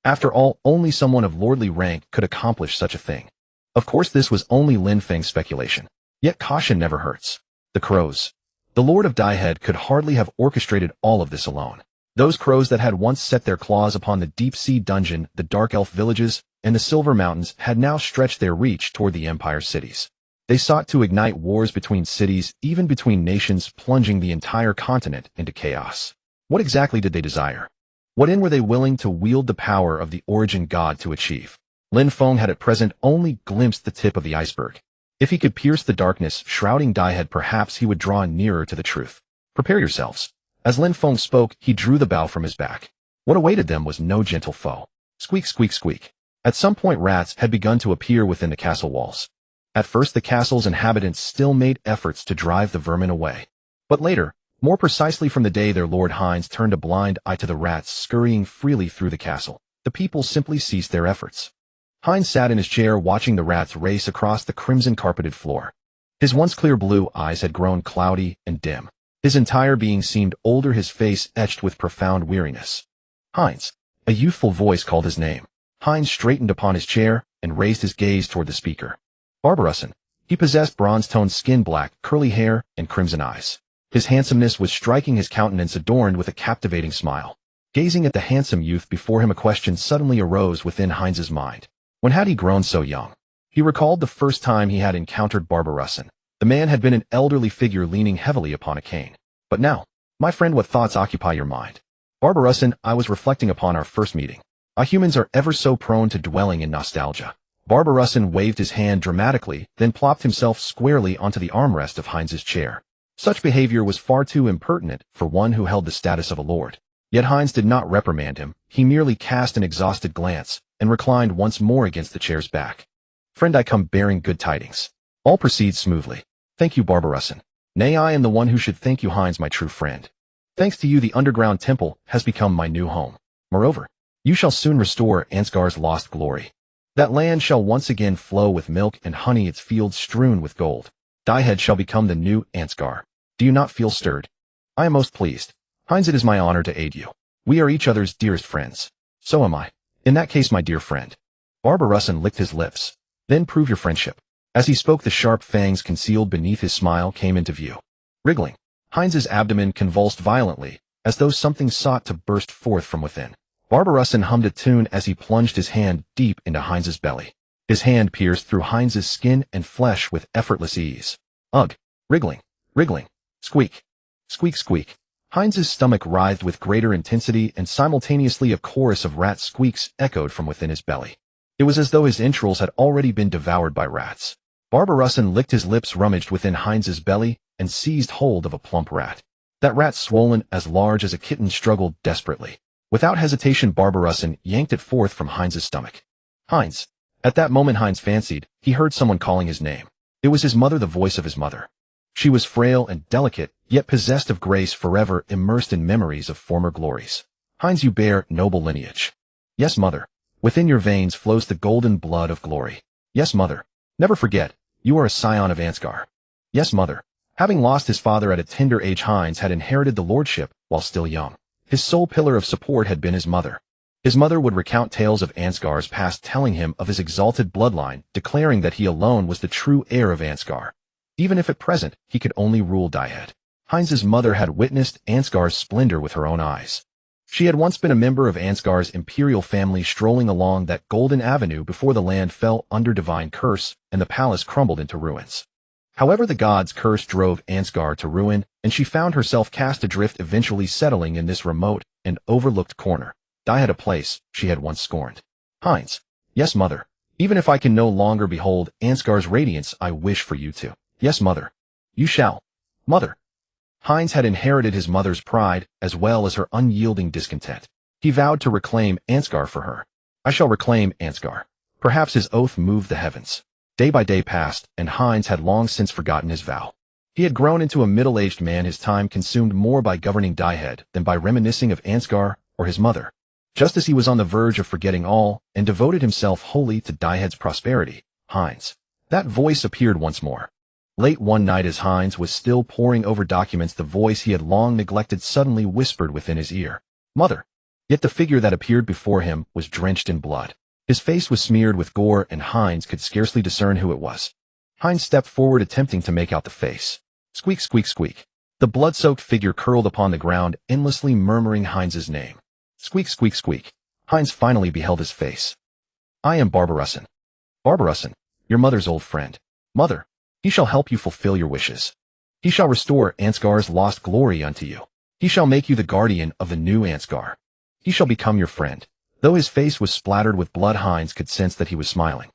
After all, only someone of lordly rank could accomplish such a thing. Of course, this was only Lin Feng's speculation. Yet caution never hurts. The crows. The Lord of Diehead could hardly have orchestrated all of this alone. Those crows that had once set their claws upon the deep-sea dungeon, the dark elf villages, and the Silver Mountains had now stretched their reach toward the Empire cities. They sought to ignite wars between cities, even between nations, plunging the entire continent into chaos. What exactly did they desire? What end were they willing to wield the power of the origin god to achieve? Lin Feng had at present only glimpsed the tip of the iceberg. If he could pierce the darkness shrouding Diehead, perhaps he would draw nearer to the truth. Prepare yourselves. As Lin Feng spoke, he drew the bow from his back. What awaited them was no gentle foe. Squeak, squeak, squeak. At some point rats had begun to appear within the castle walls. At first the castle's inhabitants still made efforts to drive the vermin away. But later, more precisely from the day their Lord Heinz turned a blind eye to the rats scurrying freely through the castle, the people simply ceased their efforts. Heinz sat in his chair watching the rats race across the crimson-carpeted floor. His once clear blue eyes had grown cloudy and dim. His entire being seemed older, his face etched with profound weariness. Heinz. A youthful voice called his name. Heinz straightened upon his chair and raised his gaze toward the speaker. Barbarossen. He possessed bronze-toned skin, black, curly hair, and crimson eyes. His handsomeness was striking, his countenance adorned with a captivating smile. Gazing at the handsome youth before him, a question suddenly arose within Heinz's mind. When had he grown so young? He recalled the first time he had encountered Barbarossen. The man had been an elderly figure leaning heavily upon a cane. But now, my friend, what thoughts occupy your mind? Barbarossen, I was reflecting upon our first meeting. Humans are ever so prone to dwelling in nostalgia. Barbarossen waved his hand dramatically, then plopped himself squarely onto the armrest of Heinz's chair. Such behavior was far too impertinent for one who held the status of a lord. Yet Heinz did not reprimand him. He merely cast an exhausted glance and reclined once more against the chair's back. Friend, I come bearing good tidings. All proceeds smoothly. Thank you, Barbarossen. Nay, I am the one who should thank you, Heinz, my true friend. Thanks to you, the underground temple has become my new home. Moreover, you shall soon restore Ansgar's lost glory. That land shall once again flow with milk and honey, its fields strewn with gold. Diehead shall become the new Ansgar. Do you not feel stirred? I am most pleased. Heinz, it is my honor to aid you. We are each other's dearest friends. So am I. In that case, my dear friend. Barbarossen licked his lips. Then prove your friendship. As he spoke, the sharp fangs concealed beneath his smile came into view. Wriggling, Heinz's abdomen convulsed violently, as though something sought to burst forth from within. Barbarossen hummed a tune as he plunged his hand deep into Heinz's belly. His hand pierced through Heinz's skin and flesh with effortless ease. Ugh! Wriggling, wriggling, squeak, squeak, squeak. Heinz's stomach writhed with greater intensity, and simultaneously a chorus of rat squeaks echoed from within his belly. It was as though his entrails had already been devoured by rats. Barbarossen licked his lips, rummaged within Heinz's belly, and seized hold of a plump rat. That rat, swollen as large as a kitten, struggled desperately. Without hesitation, Barbarossen yanked it forth from Heinz's stomach. Heinz. At that moment Heinz fancied he heard someone calling his name. It was his mother, the voice of his mother. She was frail and delicate, yet possessed of grace, forever immersed in memories of former glories. Heinz, you bear noble lineage. Yes, mother. Within your veins flows the golden blood of glory. Yes, mother. Never forget, you are a scion of Ansgar. Yes, mother. Having lost his father at a tender age, Heinz had inherited the lordship while still young. His sole pillar of support had been his mother. His mother would recount tales of Ansgar's past, telling him of his exalted bloodline, declaring that he alone was the true heir of Ansgar. Even if at present he could only rule Diehead. Heinz's mother had witnessed Ansgar's splendor with her own eyes. She had once been a member of Ansgar's imperial family, strolling along that golden avenue before the land fell under divine curse and the palace crumbled into ruins. However, the god's curse drove Ansgar to ruin, and she found herself cast adrift, eventually settling in this remote and overlooked corner. Diehead, a place she had once scorned. Heinz. Yes, mother. Even if I can no longer behold Ansgar's radiance, I wish for you to. Yes, mother. You shall. Mother. Heinz had inherited his mother's pride, as well as her unyielding discontent. He vowed to reclaim Ansgar for her. I shall reclaim Ansgar. Perhaps his oath moved the heavens. Day by day passed, and Heinz had long since forgotten his vow. He had grown into a middle-aged man, his time consumed more by governing Diehead than by reminiscing of Ansgar or his mother. Just as he was on the verge of forgetting all, and devoted himself wholly to Diehead's prosperity, Heinz. That voice appeared once more. Late one night, as Heinz was still poring over documents, the voice he had long neglected suddenly whispered within his ear. Mother. Yet the figure that appeared before him was drenched in blood. His face was smeared with gore, and Heinz could scarcely discern who it was. Heinz stepped forward attempting to make out the face. Squeak, squeak, squeak. The blood-soaked figure curled upon the ground, endlessly murmuring Heinz's name. Squeak, squeak, squeak. Heinz finally beheld his face. I am Barbarossen. Barbarossen, your mother's old friend. Mother, he shall help you fulfill your wishes. He shall restore Ansgar's lost glory unto you. He shall make you the guardian of the new Ansgar. He shall become your friend. Though his face was splattered with blood, Heinz could sense that he was smiling.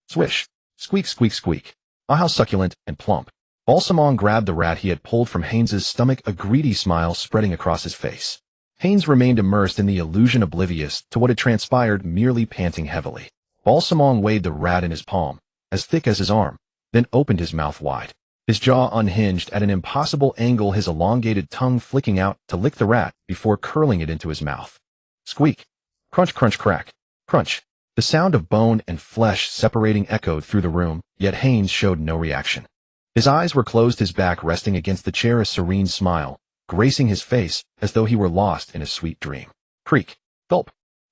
Swish. Squeak, squeak, squeak. Ah, how succulent and plump. Balsamon grabbed the rat he had pulled from Heinz's stomach, a greedy smile spreading across his face. Heinz remained immersed in the illusion, oblivious to what had transpired, merely panting heavily. Balsamon weighed the rat in his palm, as thick as his arm, then opened his mouth wide. His jaw unhinged at an impossible angle, his elongated tongue flicking out to lick the rat before curling it into his mouth. Squeak. Crunch, crunch, crack. Crunch. The sound of bone and flesh separating echoed through the room, yet Heinz showed no reaction. His eyes were closed, his back resting against the chair, a serene smile gracing his face as though he were lost in a sweet dream. Creak. Gulp.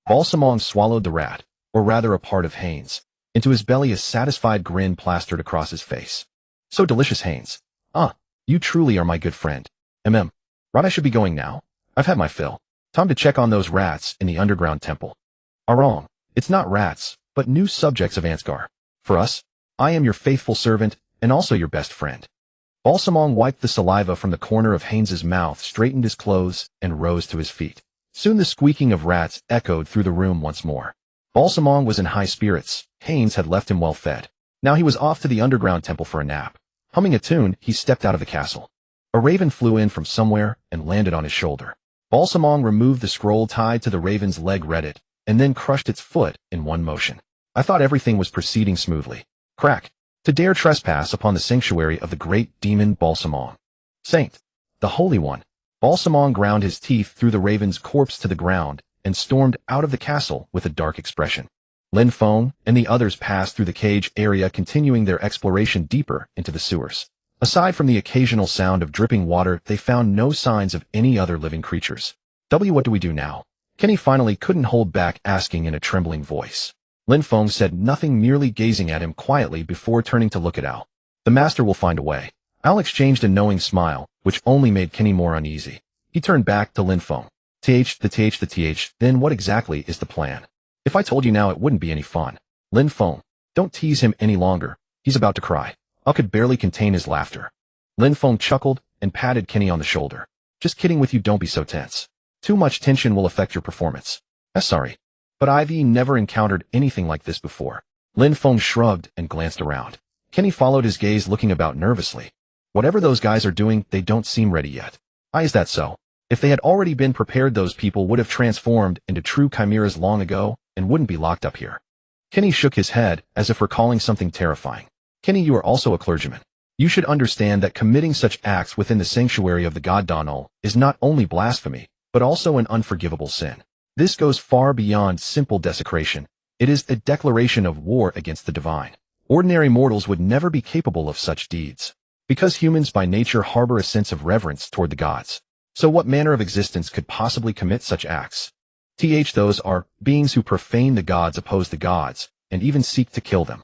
Balsamon swallowed the rat, or rather a part of Heinz, into his belly, a satisfied grin plastered across his face. So delicious, Heinz. Ah, you truly are my good friend. Right, I should be going now. I've had my fill. Time to check on those rats in the underground temple. Wrong. It's not rats, but new subjects of Ansgar. For us, I am your faithful servant, and also your best friend. Balsamon wiped the saliva from the corner of Heinz's mouth, straightened his clothes, and rose to his feet. Soon the squeaking of rats echoed through the room once more. Balsamon was in high spirits. Heinz had left him well fed. Now he was off to the underground temple for a nap. Humming a tune, he stepped out of the castle. A raven flew in from somewhere and landed on his shoulder. Balsamon removed the scroll tied to the raven's leg, read it, and then crushed its foot in one motion. I thought everything was proceeding smoothly. Crack. To dare trespass upon the sanctuary of the great demon Balsamon. Saint. The Holy One. Balsamon ground his teeth through the raven's corpse to the ground and stormed out of the castle with a dark expression. Lin Feng and the others passed through the cage area, continuing their exploration deeper into the sewers. Aside from the occasional sound of dripping water, they found no signs of any other living creatures. What do we do now? Kenny finally couldn't hold back, asking in a trembling voice. Lin Feng said nothing, merely gazing at him quietly before turning to look at Al. The master will find a way. Al exchanged a knowing smile, which only made Kenny more uneasy. He turned back to Lin Feng. Then what exactly is the plan? If I told you now, it wouldn't be any fun. Lin Feng, don't tease him any longer. He's about to cry. Al could barely contain his laughter. Lin Feng chuckled and patted Kenny on the shoulder. Just kidding with you, don't be so tense. Too much tension will affect your performance. Sorry, but I've never encountered anything like this before. Lin Feng shrugged and glanced around. Kenny followed his gaze, looking about nervously. Whatever those guys are doing, they don't seem ready yet. Is that so? If they had already been prepared, those people would have transformed into true chimeras long ago and wouldn't be locked up here. Kenny shook his head as if recalling something terrifying. Kenny, you are also a clergyman. You should understand that committing such acts within the sanctuary of the god Donal is not only blasphemy, but also an unforgivable sin. This goes far beyond simple desecration. It is a declaration of war against the divine. Ordinary mortals would never be capable of such deeds, because humans by nature harbor a sense of reverence toward the gods. So what manner of existence could possibly commit such acts? Those are beings who profane the gods, oppose the gods, and even seek to kill them.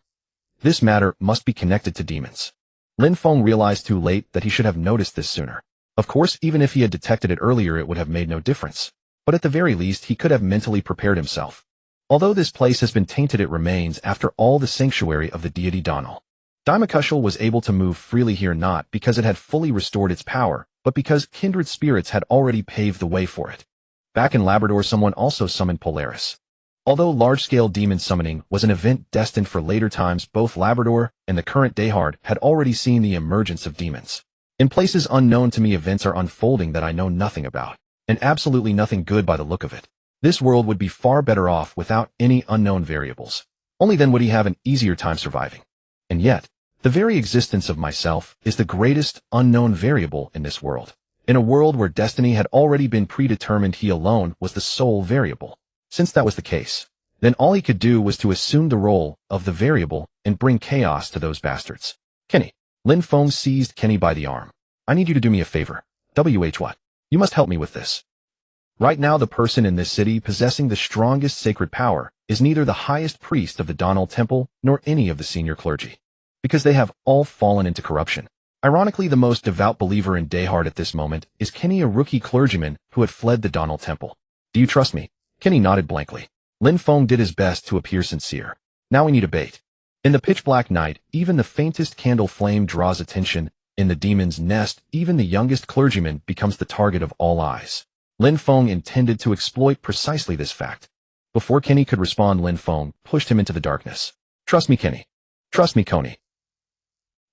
This matter must be connected to demons. Lin Feng realized too late that he should have noticed this sooner. Of course, even if he had detected it earlier, it would have made no difference. But at the very least, he could have mentally prepared himself. Although this place has been tainted, it remains, after all, the sanctuary of the deity Donal. Daimakushal was able to move freely here, not because it had fully restored its power, but because kindred spirits had already paved the way for it. Back in Labrador, someone also summoned Polaris. Although large-scale demon summoning was an event destined for later times, both Labrador and the current Dayhard had already seen the emergence of demons. In places unknown to me, events are unfolding that I know nothing about, and absolutely nothing good by the look of it. This world would be far better off without any unknown variables. Only then would he have an easier time surviving. And yet, the very existence of myself is the greatest unknown variable in this world. In a world where destiny had already been predetermined, he alone was the sole variable. Since that was the case, then all he could do was to assume the role of the variable and bring chaos to those bastards. Kenny. Lin Feng seized Kenny by the arm. I need you to do me a favor. What? You must help me with this. Right now, the person in this city possessing the strongest sacred power is neither the highest priest of the Donal Temple nor any of the senior clergy. because they have all fallen into corruption. Ironically, the most devout believer in Dayhard at this moment is Kenny, a rookie clergyman who had fled the Donald Temple. Do you trust me? Kenny nodded blankly. Lin Feng did his best to appear sincere. Now we need a bait. In the pitch-black night, even the faintest candle flame draws attention. In the demon's nest, even the youngest clergyman becomes the target of all eyes. Lin Feng intended to exploit precisely this fact. Before Kenny could respond, Lin Feng pushed him into the darkness. Trust me, Kenny. Trust me, Coney.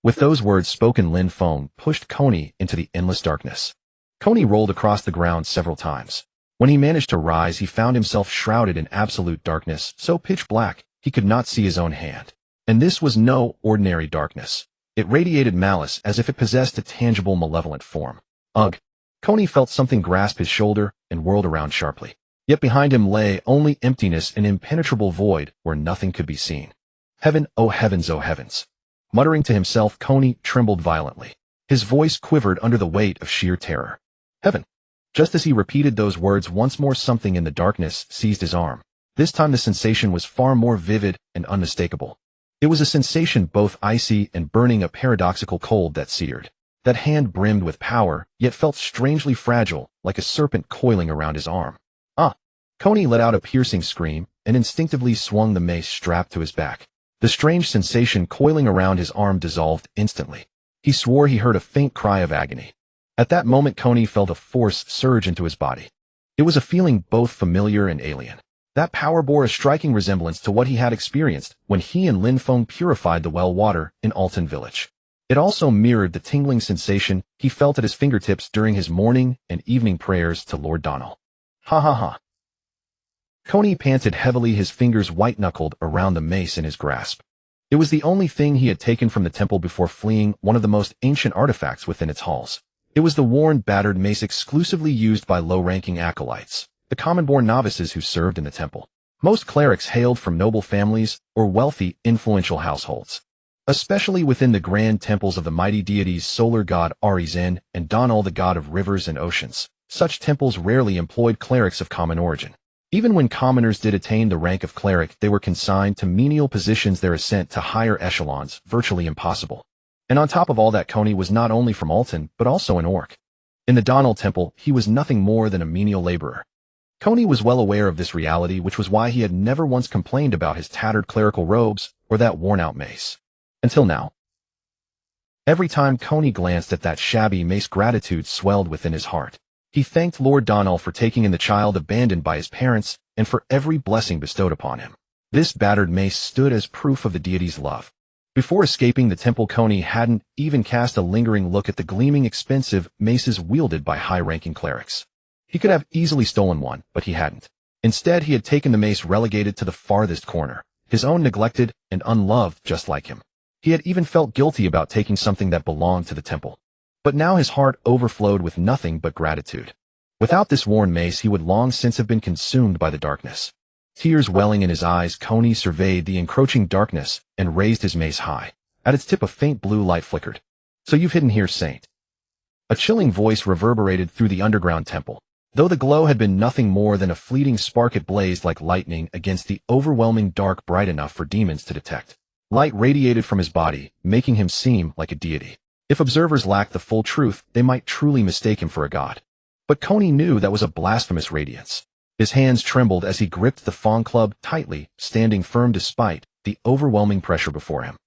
With those words spoken, Lin Feng pushed Coney into the endless darkness. Coney rolled across the ground several times. When he managed to rise, he found himself shrouded in absolute darkness, so pitch black he could not see his own hand. And this was no ordinary darkness. It radiated malice as if it possessed a tangible, malevolent form. Ugh! Coney felt something grasp his shoulder and whirled around sharply. Yet behind him lay only emptiness, an impenetrable void where nothing could be seen. Heaven, oh heavens, oh heavens! Muttering to himself, Coney trembled violently. His voice quivered under the weight of sheer terror. Heaven! Just as he repeated those words, once more something in the darkness seized his arm. This time the sensation was far more vivid and unmistakable. It was a sensation both icy and burning, a paradoxical cold that seared. That hand brimmed with power, yet felt strangely fragile, like a serpent coiling around his arm. Ah! Coney let out a piercing scream and instinctively swung the mace strapped to his back. The strange sensation coiling around his arm dissolved instantly. He swore he heard a faint cry of agony. At that moment, Coney felt a force surge into his body. It was a feeling both familiar and alien. That power bore a striking resemblance to what he had experienced when he and Lin Feng purified the well water in Alton Village. It also mirrored the tingling sensation he felt at his fingertips during his morning and evening prayers to Lord Donald. Ha ha ha. Coney panted heavily, his fingers white-knuckled around the mace in his grasp. It was the only thing he had taken from the temple before fleeing, one of the most ancient artifacts within its halls. It was the worn, battered mace exclusively used by low-ranking acolytes, the common-born novices who served in the temple. Most clerics hailed from noble families or wealthy, influential households. Especially within the grand temples of the mighty deities solar god Arizen and Donal, the god of rivers and oceans. Such temples rarely employed clerics of common origin. Even when commoners did attain the rank of cleric, they were consigned to menial positions, their ascent to higher echelons virtually impossible. And on top of all that, Coney was not only from Alton, but also an orc. In the Donal temple, he was nothing more than a menial laborer. Coney was well aware of this reality, which was why he had never once complained about his tattered clerical robes or that worn-out mace. Until now. Every time Coney glanced at that shabby mace, gratitude swelled within his heart. He thanked Lord Donal for taking in the child abandoned by his parents and for every blessing bestowed upon him. This battered mace stood as proof of the deity's love. Before escaping the temple, Coney hadn't even cast a lingering look at the gleaming, expensive maces wielded by high-ranking clerics. He could have easily stolen one, but he hadn't. Instead, he had taken the mace relegated to the farthest corner, his own, neglected and unloved just like him. He had even felt guilty about taking something that belonged to the temple. But now his heart overflowed with nothing but gratitude. Without this worn mace, he would long since have been consumed by the darkness. Tears welling in his eyes, Coney surveyed the encroaching darkness and raised his mace high. At its tip, a faint blue light flickered. So you've hidden here, Saint? A chilling voice reverberated through the underground temple. Though the glow had been nothing more than a fleeting spark, it blazed like lightning against the overwhelming dark, bright enough for demons to detect. Light radiated from his body, making him seem like a deity. If observers lacked the full truth, they might truly mistake him for a god. But Coney knew that was a blasphemous radiance. His hands trembled as he gripped the Feng club tightly, standing firm despite the overwhelming pressure before him.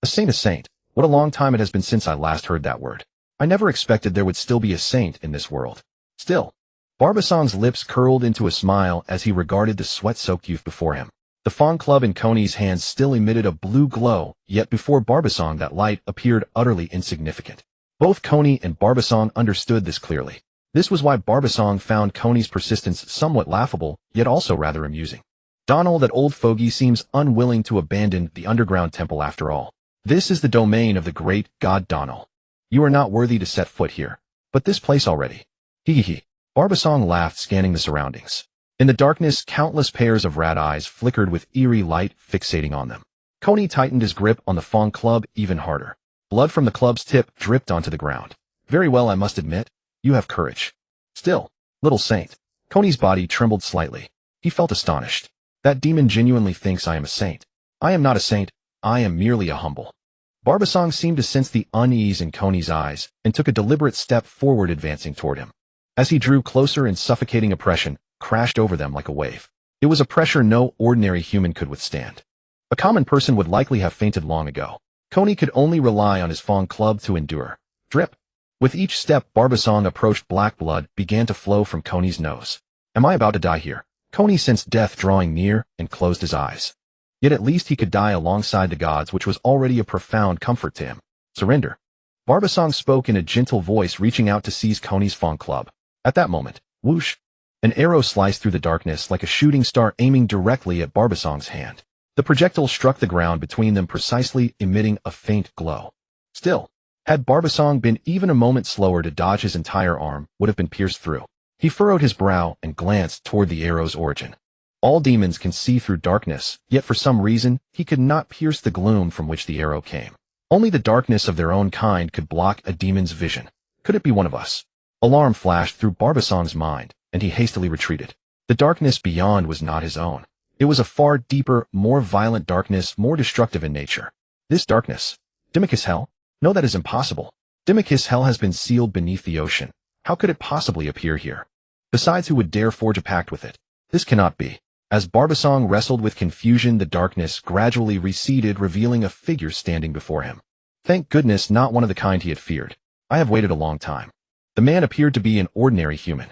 A saint. What a long time it has been since I last heard that word. I never expected there would still be a saint in this world. Still. Barbasong's lips curled into a smile as he regarded the sweat-soaked youth before him. The Feng club in Coney's hands still emitted a blue glow, yet before Barbasong that light appeared utterly insignificant. Both Coney and Barbasong understood this clearly. This was why Barbasong found Coney's persistence somewhat laughable, yet also rather amusing. Donal, that old fogey, seems unwilling to abandon the underground temple after all. This is the domain of the great god Donal. You are not worthy to set foot here. But this place already. Hee. Barbasong laughed, scanning the surroundings. In the darkness, countless pairs of rat eyes flickered with eerie light, fixating on them. Coney tightened his grip on the Feng club even harder. Blood from the club's tip dripped onto the ground. Very well, I must admit. You have courage. Still, little saint. Coney's body trembled slightly. He felt astonished. That demon genuinely thinks I am a saint. I am not a saint. I am merely a humble. Barbasong seemed to sense the unease in Coney's eyes and took a deliberate step forward, advancing toward him. As he drew closer, and suffocating oppression crashed over them like a wave. It was a pressure no ordinary human could withstand. A common person would likely have fainted long ago. Coney could only rely on his Feng club to endure. Drip. With each step Barbasong approached, black blood began to flow from Coney's nose. Am I about to die here? Coney sensed death drawing near and closed his eyes. Yet at least he could die alongside the gods, which was already a profound comfort to him. Surrender. Barbasong spoke in a gentle voice, reaching out to seize Coney's Feng club. At that moment, whoosh! An arrow sliced through the darkness like a shooting star, aiming directly at Barbasong's hand. The projectile struck the ground between them precisely, emitting a faint glow. Still, had Barbasong been even a moment slower to dodge, his entire arm would have been pierced through. He furrowed his brow and glanced toward the arrow's origin. All demons can see through darkness, yet for some reason, he could not pierce the gloom from which the arrow came. Only the darkness of their own kind could block a demon's vision. Could it be one of us? Alarm flashed through Barbasong's mind, and he hastily retreated. The darkness beyond was not his own. It was a far deeper, more violent darkness, more destructive in nature. This darkness? Dimachus Hell? No, that is impossible. Dimachus Hell has been sealed beneath the ocean. How could it possibly appear here? Besides, who would dare forge a pact with it? This cannot be. As Barbasong wrestled with confusion, the darkness gradually receded, revealing a figure standing before him. Thank goodness, not one of the kind he had feared. I have waited a long time. The man appeared to be an ordinary human.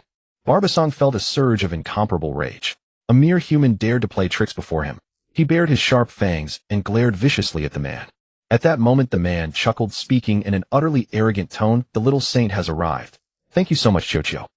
Barbasong felt a surge of incomparable rage. A mere human dared to play tricks before him. He bared his sharp fangs and glared viciously at the man. At that moment the man chuckled, speaking in an utterly arrogant tone, "The little saint has arrived. Thank you so much, Chocho."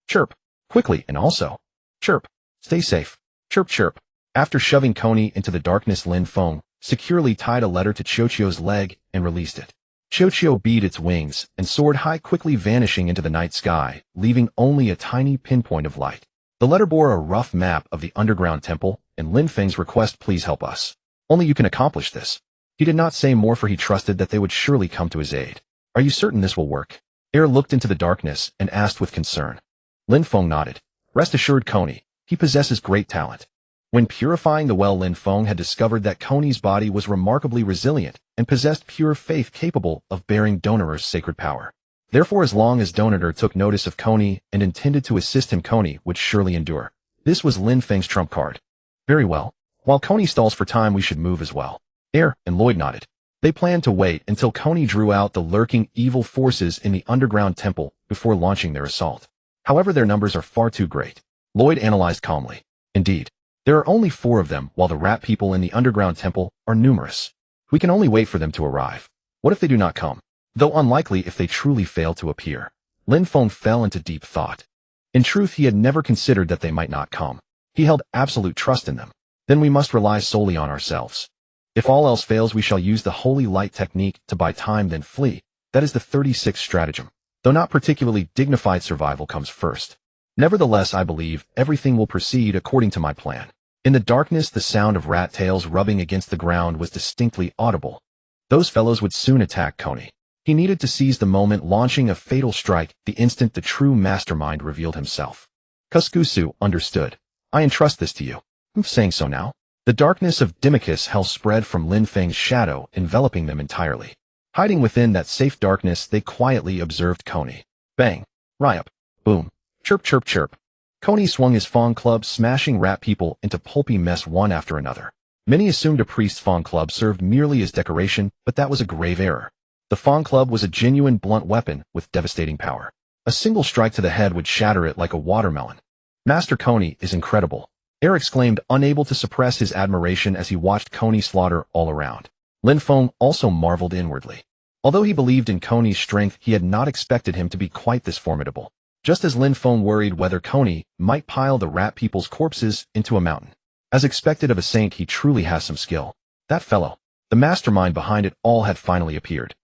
Chirp. Quickly, and also. Chirp. Stay safe. Chirp chirp. After shoving Coney into the darkness, Lin Feng securely tied a letter to Chocho's leg and released it. Chocho beat its wings and soared high, quickly vanishing into the night sky, leaving only a tiny pinpoint of light. The letter bore a rough map of the underground temple and Lin Feng's request, "Please help us. Only you can accomplish this." He did not say more, for he trusted that they would surely come to his aid. "Are you certain this will work?" Air looked into the darkness and asked with concern. Lin Feng nodded. "Rest assured, Coney, he possesses great talent." When purifying the well, Lin Feng had discovered that Coney's body was remarkably resilient and possessed pure faith capable of bearing Donorer's sacred power. Therefore, as long as Donator took notice of Coney and intended to assist him, Coney would surely endure. This was Lin Feng's trump card. Very well. While Coney stalls for time, we should move as well. Air and Lloyd nodded. They planned to wait until Coney drew out the lurking evil forces in the underground temple before launching their assault. However, their numbers are far too great. Lloyd analyzed calmly. Indeed, there are only 4 of them, while the rat people in the underground temple are numerous. We can only wait for them to arrive. What if they do not come? Though unlikely if they truly fail to appear. Lin Feng fell into deep thought. In truth, he had never considered that they might not come. He held absolute trust in them. Then we must rely solely on ourselves. If all else fails, we shall use the holy light technique to buy time, then flee. That is the 36th stratagem. Though not particularly dignified, survival comes first. Nevertheless, I believe everything will proceed according to my plan. In the darkness, the sound of rat tails rubbing against the ground was distinctly audible. Those fellows would soon attack Coney. He needed to seize the moment, launching a fatal strike the instant the true mastermind revealed himself. Kuskusu understood. I entrust this to you. I'm saying so now. The darkness of Dimachus Hell spread from Lin Feng's shadow, enveloping them entirely. Hiding within that safe darkness, they quietly observed Coney. Bang. Ryup. Boom. Chirp chirp chirp. Coney swung his Feng club, smashing rat people into pulpy mess one after another. Many assumed a priest's Feng club served merely as decoration, but that was a grave error. The Feng club was a genuine blunt weapon with devastating power. A single strike to the head would shatter it like a watermelon. Master Coney is incredible. Air exclaimed, unable to suppress his admiration as he watched Coney slaughter all around. Lin Feng also marveled inwardly. Although he believed in Coney's strength, he had not expected him to be quite this formidable. Just as Lin Feng worried whether Coney might pile the rat people's corpses into a mountain. As expected of a saint, he truly has some skill. That fellow, the mastermind behind it all, had finally appeared.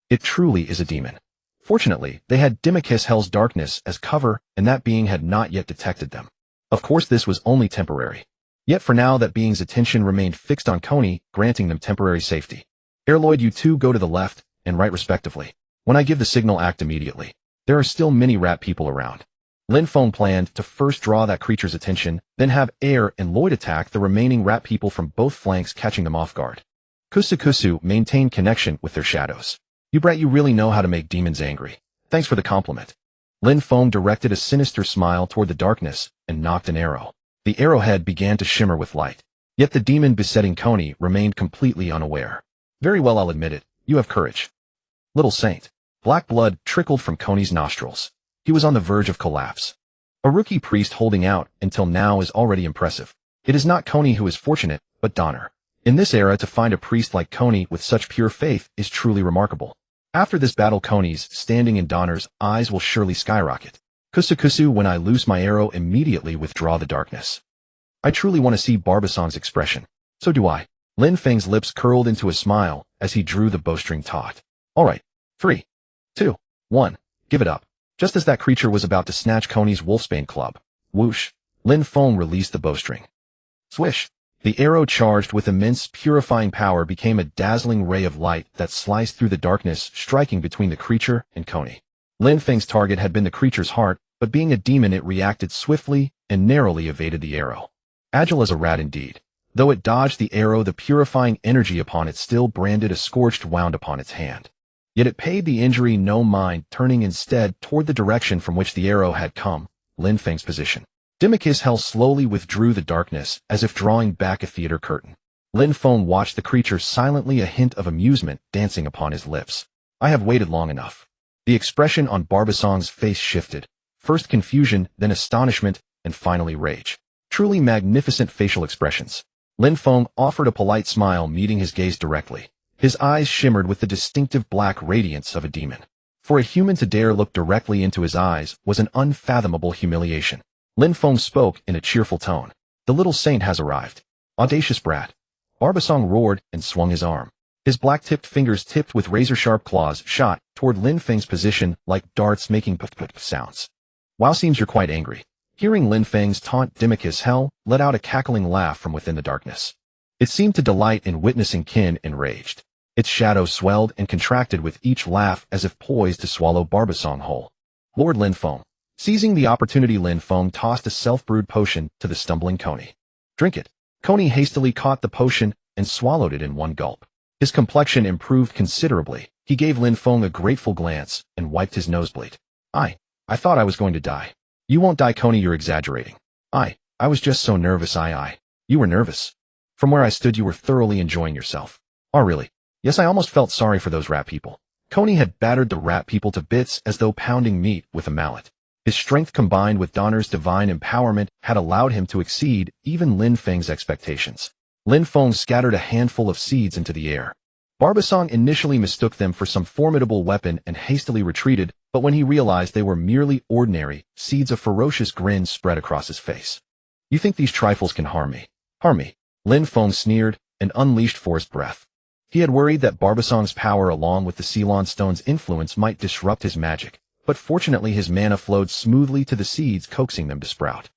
It truly is a demon. Fortunately, they had Dimachus Hell's darkness as cover, and that being had not yet detected them. Of course, this was only temporary. Yet for now, that being's attention remained fixed on Coney, granting them temporary safety. Air Lloyd, you two go to the left and right respectively. When I give the signal, act immediately. There are still many rat people around. Lin Feng planned to first draw that creature's attention, then have Air and Lloyd attack the remaining rat people from both flanks, catching them off guard. Kusu maintained connection with their shadows. You brat, you really know how to make demons angry. Thanks for the compliment. Lin Feng directed a sinister smile toward the darkness and knocked an arrow. The arrowhead began to shimmer with light. Yet the demon besetting Coney remained completely unaware. Very well, I'll admit it. You have courage. Little saint. Black blood trickled from Coney's nostrils. He was on the verge of collapse. A rookie priest holding out until now is already impressive. It is not Coney who is fortunate, but Donner. In this era, to find a priest like Coney with such pure faith is truly remarkable. After this battle, Coney's standing in Donner's eyes will surely skyrocket. Kusu, when I loose my arrow, immediately withdraw the darkness. I truly want to see Barbasong's expression. So do I. Lin Feng's lips curled into a smile as he drew the bowstring taut. All right. 3, 2, 1. Give it up. Just as that creature was about to snatch Coney's wolfsbane club. Whoosh. Lin Feng released the bowstring. Swish. The arrow, charged with immense purifying power, became a dazzling ray of light that sliced through the darkness, striking between the creature and Coney. Lin Feng's target had been the creature's heart, but being a demon, it reacted swiftly and narrowly evaded the arrow. Agile as a rat indeed. Though it dodged the arrow, the purifying energy upon it still branded a scorched wound upon its hand. Yet it paid the injury no mind, turning instead toward the direction from which the arrow had come, Lin Feng's position. Dimicus Hell slowly withdrew the darkness, as if drawing back a theater curtain. Lin Feng watched the creature silently, a hint of amusement dancing upon his lips. I have waited long enough. The expression on Barbasong's face shifted. First confusion, then astonishment, and finally rage. Truly magnificent facial expressions. Lin Feng offered a polite smile, meeting his gaze directly. His eyes shimmered with the distinctive black radiance of a demon. For a human to dare look directly into his eyes was an unfathomable humiliation. Lin Feng spoke in a cheerful tone. The little saint has arrived. Audacious brat. Barbasong roared and swung his arm. His black-tipped fingers, tipped with razor-sharp claws, shot toward Lin Feng's position like darts, making puff-puff sounds. Wow, seems you're quite angry. Hearing Lin Feng's taunt, Dimicus Hell let out a cackling laugh from within the darkness. It seemed to delight in witnessing kin enraged. Its shadow swelled and contracted with each laugh, as if poised to swallow Barbasong whole. Lord Lin Feng. Seizing the opportunity, Lin Feng tossed a self-brewed potion to the stumbling Coney. Drink it. Coney hastily caught the potion and swallowed it in one gulp. His complexion improved considerably. He gave Lin Feng a grateful glance and wiped his nosebleed. I thought I was going to die. You won't die, Coney, you're exaggerating. I was just so nervous. You were nervous. From where I stood, you were thoroughly enjoying yourself. Oh, really? Yes, I almost felt sorry for those rat people. Coney had battered the rat people to bits as though pounding meat with a mallet. His strength, combined with Donner's divine empowerment, had allowed him to exceed even Lin Feng's expectations. Lin Feng scattered a handful of seeds into the air. Barbasong initially mistook them for some formidable weapon and hastily retreated, but when he realized they were merely ordinary seeds, a ferocious grin spread across his face. You think these trifles can harm me? Harm me? Lin Feng sneered and unleashed forced breath. He had worried that Barbasong's power, along with the Ceylon Stone's influence, might disrupt his magic. But fortunately his mana flowed smoothly to the seeds, coaxing them to sprout.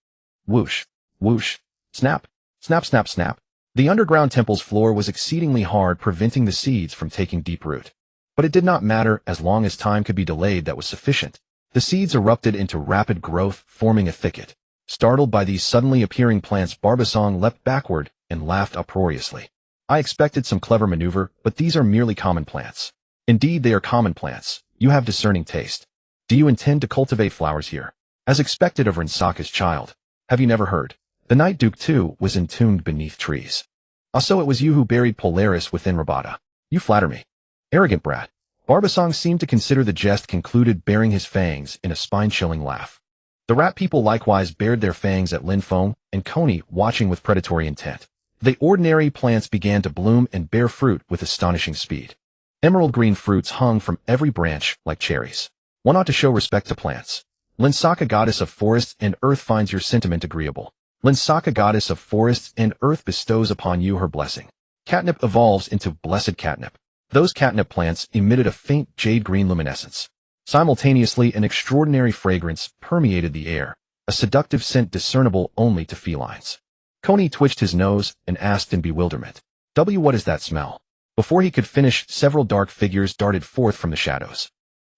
Whoosh, whoosh, snap, snap, snap, snap. The underground temple's floor was exceedingly hard, preventing the seeds from taking deep root. But it did not matter, as long as time could be delayed that was sufficient. The seeds erupted into rapid growth, forming a thicket. Startled by these suddenly appearing plants, Barbasong leapt backward and laughed uproariously. I expected some clever maneuver, but these are merely common plants. Indeed, they are common plants. You have discerning taste. Do you intend to cultivate flowers here? As expected of Rinsaka's child. Have you never heard? The Night Duke, too, was entombed beneath trees. Also, it was you who buried Polaris within Rabata. You flatter me. Arrogant brat. Barbasong seemed to consider the jest concluded, baring his fangs in a spine-chilling laugh. The rat people likewise bared their fangs at Lin Feng and Coney, watching with predatory intent. The ordinary plants began to bloom and bear fruit with astonishing speed. Emerald green fruits hung from every branch like cherries. One ought to show respect to plants. Linsaka, goddess of forests and earth, finds your sentiment agreeable. Linsaka, goddess of forests and earth, bestows upon you her blessing. Catnip evolves into blessed catnip. Those catnip plants emitted a faint jade-green luminescence. Simultaneously, an extraordinary fragrance permeated the air, a seductive scent discernible only to felines. Coney twitched his nose and asked in bewilderment, What is that smell? Before he could finish, several dark figures darted forth from the shadows.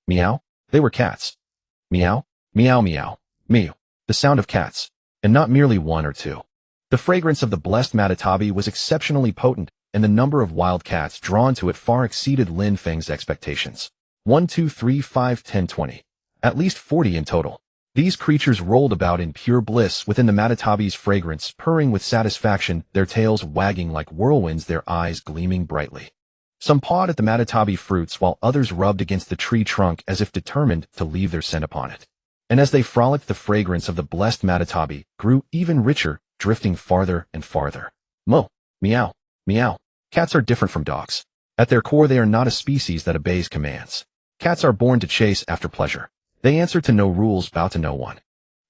Meow? They were cats. Meow, meow, meow, meow. The sound of cats, and not merely one or two. The fragrance of the blessed Matatabi was exceptionally potent, and the number of wild cats drawn to it far exceeded Lin Feng's expectations. 1, 2, 3, 5, 10, 20. At least 40 in total. These creatures rolled about in pure bliss within the Matatabi's fragrance, purring with satisfaction, their tails wagging like whirlwinds, their eyes gleaming brightly. Some pawed at the Matatabi fruits while others rubbed against the tree trunk as if determined to leave their scent upon it. And as they frolicked, the fragrance of the blessed Matatabi grew even richer, drifting farther and farther. Mo, meow, meow. Cats are different from dogs. At their core, they are not a species that obeys commands. Cats are born to chase after pleasure. They answer to no rules, bow to no one.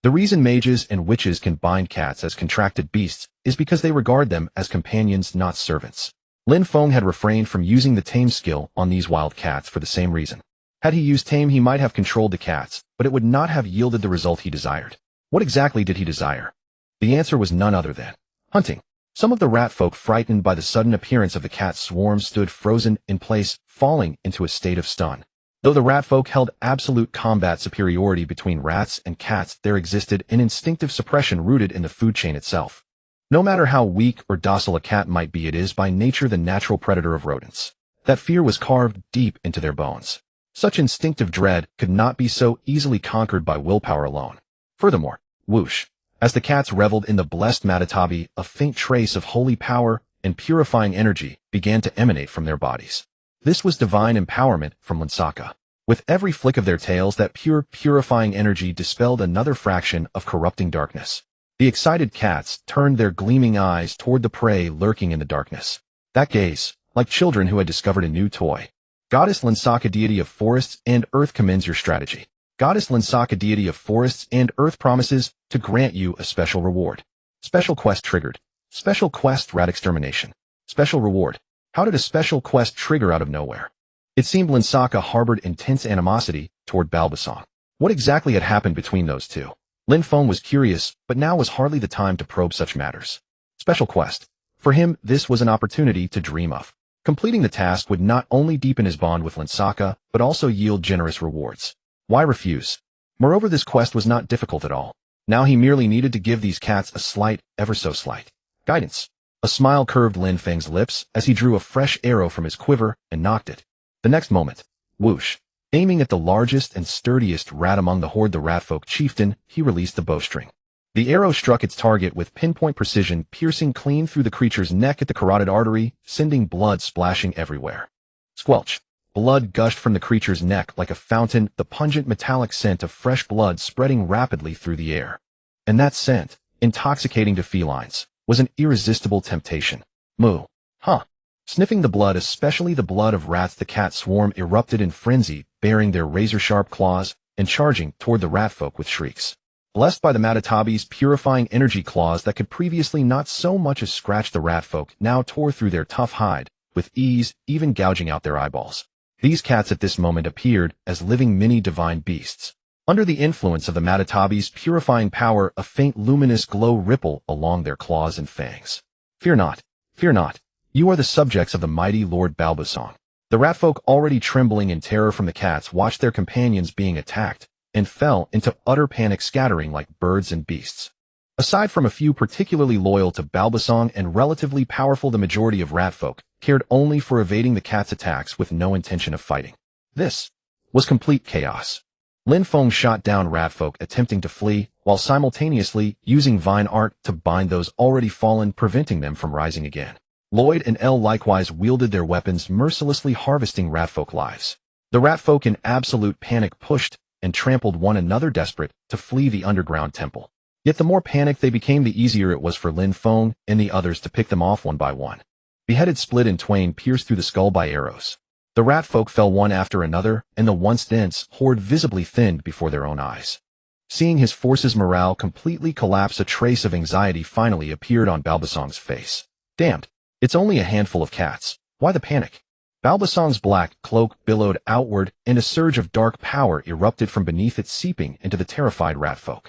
The reason mages and witches can bind cats as contracted beasts is because they regard them as companions, not servants. Lin Feng had refrained from using the tame skill on these wild cats for the same reason. Had he used tame, he might have controlled the cats, but it would not have yielded the result he desired. What exactly did he desire? The answer was none other than hunting. Some of the rat folk, frightened by the sudden appearance of the cat swarm, stood frozen in place, falling into a state of stun. Though the rat folk held absolute combat superiority between rats and cats, there existed an instinctive suppression rooted in the food chain itself. No matter how weak or docile a cat might be, it is by nature the natural predator of rodents. That fear was carved deep into their bones. Such instinctive dread could not be so easily conquered by willpower alone. Furthermore, whoosh, as the cats reveled in the blessed Matatabi, a faint trace of holy power and purifying energy began to emanate from their bodies. This was divine empowerment from Linsaka. With every flick of their tails, that pure, purifying energy dispelled another fraction of corrupting darkness. The excited cats turned their gleaming eyes toward the prey lurking in the darkness. That gaze, like children who had discovered a new toy. Goddess Linsaka, deity of forests and earth, commends your strategy. Goddess Linsaka, deity of forests and earth, promises to grant you a special reward. Special quest triggered. Special quest, rat extermination. Special reward. How did a special quest trigger out of nowhere? It seemed Linsaka harbored intense animosity toward Balbasong. What exactly had happened between those two? Lin Feng was curious, but now was hardly the time to probe such matters. Special quest. For him, this was an opportunity to dream of. Completing the task would not only deepen his bond with Linsaka, but also yield generous rewards. Why refuse? Moreover, this quest was not difficult at all. Now he merely needed to give these cats a slight, ever so slight, guidance. A smile curved Lin Feng's lips as he drew a fresh arrow from his quiver and nocked it. The next moment, whoosh, aiming at the largest and sturdiest rat among the horde, the ratfolk chieftain, he released the bowstring. The arrow struck its target with pinpoint precision, piercing clean through the creature's neck at the carotid artery, sending blood splashing everywhere. Squelch. Blood gushed from the creature's neck like a fountain, the pungent metallic scent of fresh blood spreading rapidly through the air. And that scent, intoxicating to felines, was an irresistible temptation. Moo. Huh. Sniffing the blood, especially the blood of rats, the cat swarm erupted in frenzy, baring their razor-sharp claws and charging toward the ratfolk with shrieks. Blessed by the Matatabi's purifying energy, claws that could previously not so much as scratch the ratfolk now tore through their tough hide, with ease, even gouging out their eyeballs. These cats at this moment appeared as living mini-divine beasts. Under the influence of the Matatabi's purifying power, a faint luminous glow rippled along their claws and fangs. Fear not, fear not. You are the subjects of the mighty Lord Balbasong. The ratfolk, already trembling in terror from the cats, watched their companions being attacked and fell into utter panic, scattering like birds and beasts. Aside from a few particularly loyal to Balbasong and relatively powerful, the majority of ratfolk cared only for evading the cat's attacks with no intention of fighting. This was complete chaos. Lin Feng shot down ratfolk attempting to flee, while simultaneously using vine art to bind those already fallen, preventing them from rising again. Lloyd and Elle likewise wielded their weapons, mercilessly harvesting ratfolk lives. The ratfolk in absolute panic pushed and trampled one another, desperate to flee the underground temple. Yet the more panicked they became, the easier it was for Lin Feng and the others to pick them off one by one. Beheaded, split in twain, pierced through the skull by arrows. The ratfolk fell one after another, and the once dense horde visibly thinned before their own eyes. Seeing his forces' morale completely collapse, a trace of anxiety finally appeared on Balbasong's face. Damned. It's only a handful of cats. Why the panic? Balbasong's black cloak billowed outward, and a surge of dark power erupted from beneath it, seeping into the terrified ratfolk.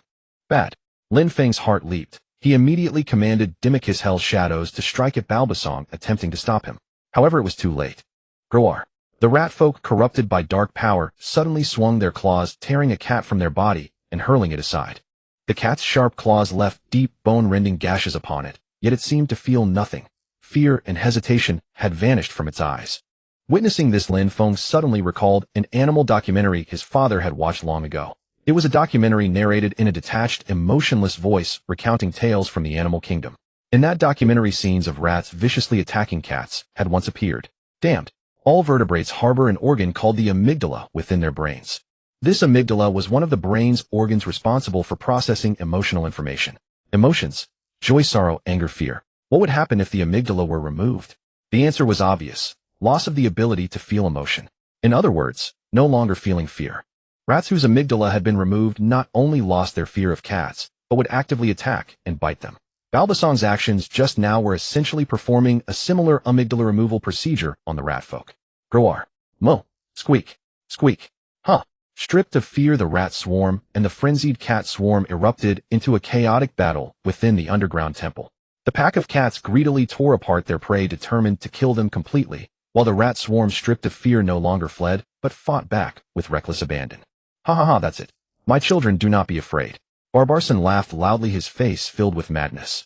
Bad. Lin Feng's heart leaped. He immediately commanded Dimicus Hell's shadows to strike at Balbasong, attempting to stop him. However, it was too late. Groar. The ratfolk, corrupted by dark power, suddenly swung their claws, tearing a cat from their body and hurling it aside. The cat's sharp claws left deep, bone-rending gashes upon it, yet it seemed to feel nothing. fear and hesitation had vanished from its eyes. Witnessing this, Lin Feng suddenly recalled an animal documentary his father had watched long ago. It was a documentary narrated in a detached, emotionless voice recounting tales from the animal kingdom. In that documentary, scenes of rats viciously attacking cats had once appeared. Damned. All vertebrates harbor an organ called the amygdala within their brains. This amygdala was one of the brain's organs responsible for processing emotional information. Emotions: joy, sorrow, anger, fear. What would happen if the amygdala were removed? The answer was obvious: loss of the ability to feel emotion. In other words, no longer feeling fear. Rats whose amygdala had been removed not only lost their fear of cats, but would actively attack and bite them. Balbasong's actions just now were essentially performing a similar amygdala removal procedure on the rat folk. Groar. Mo. Squeak. Squeak. Huh. Stripped of fear, the rat swarm and the frenzied cat swarm erupted into a chaotic battle within the underground temple. The pack of cats greedily tore apart their prey, determined to kill them completely, while the rat swarm, stripped of fear, no longer fled, but fought back with reckless abandon. Ha ha ha, that's it. My children, do not be afraid. Barbarson laughed loudly, his face filled with madness.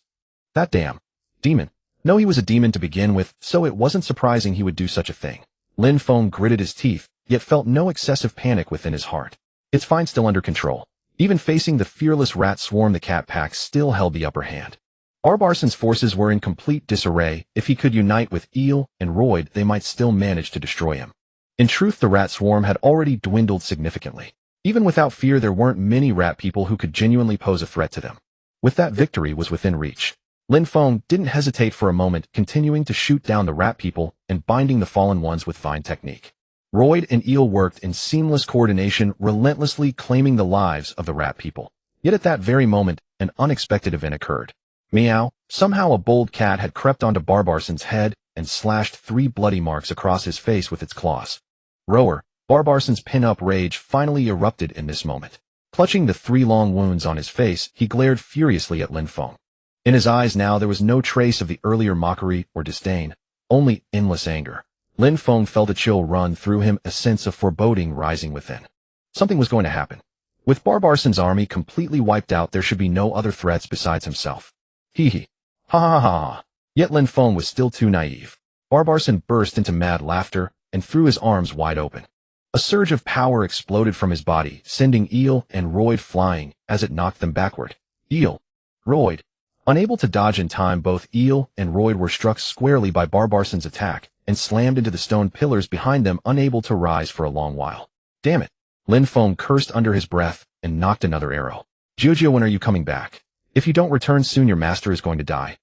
That damn demon. No, he was a demon to begin with, so it wasn't surprising he would do such a thing. Lin Feng gritted his teeth, yet felt no excessive panic within his heart. It's fine, still under control. Even facing the fearless rat swarm, the cat pack still held the upper hand. Barbarson's forces were in complete disarray. If he could unite with Eel and Royd, they might still manage to destroy him. In truth, the rat swarm had already dwindled significantly. Even without fear, there weren't many rat people who could genuinely pose a threat to them. With that, victory was within reach. Lin Feng didn't hesitate for a moment, continuing to shoot down the rat people and binding the fallen ones with fine technique. Royd and Eel worked in seamless coordination, relentlessly claiming the lives of the rat people. Yet at that very moment, an unexpected event occurred. Meow. Somehow a bold cat had crept onto Barbarson's head and slashed 3 bloody marks across his face with its claws. Roar. Barbarson's pin-up rage finally erupted in this moment. Clutching the 3 long wounds on his face, he glared furiously at Lin Feng. In his eyes now there was no trace of the earlier mockery or disdain, only endless anger. Lin Feng felt a chill run through him, a sense of foreboding rising within. Something was going to happen. With Barbarson's army completely wiped out, there should be no other threats besides himself. Hee hee. Ha ha ha ha. Yet Lin Feng was still too naive. Barbarson burst into mad laughter and threw his arms wide open. A surge of power exploded from his body, sending Eel and Royd flying as it knocked them backward. Eel. Royd. Unable to dodge in time, both Eel and Royd were struck squarely by Barbarson's attack and slammed into the stone pillars behind them, unable to rise for a long while. Damn it. Lin Feng cursed under his breath and knocked another arrow. Jojo, when are you coming back? If you don't return soon, your master is going to die.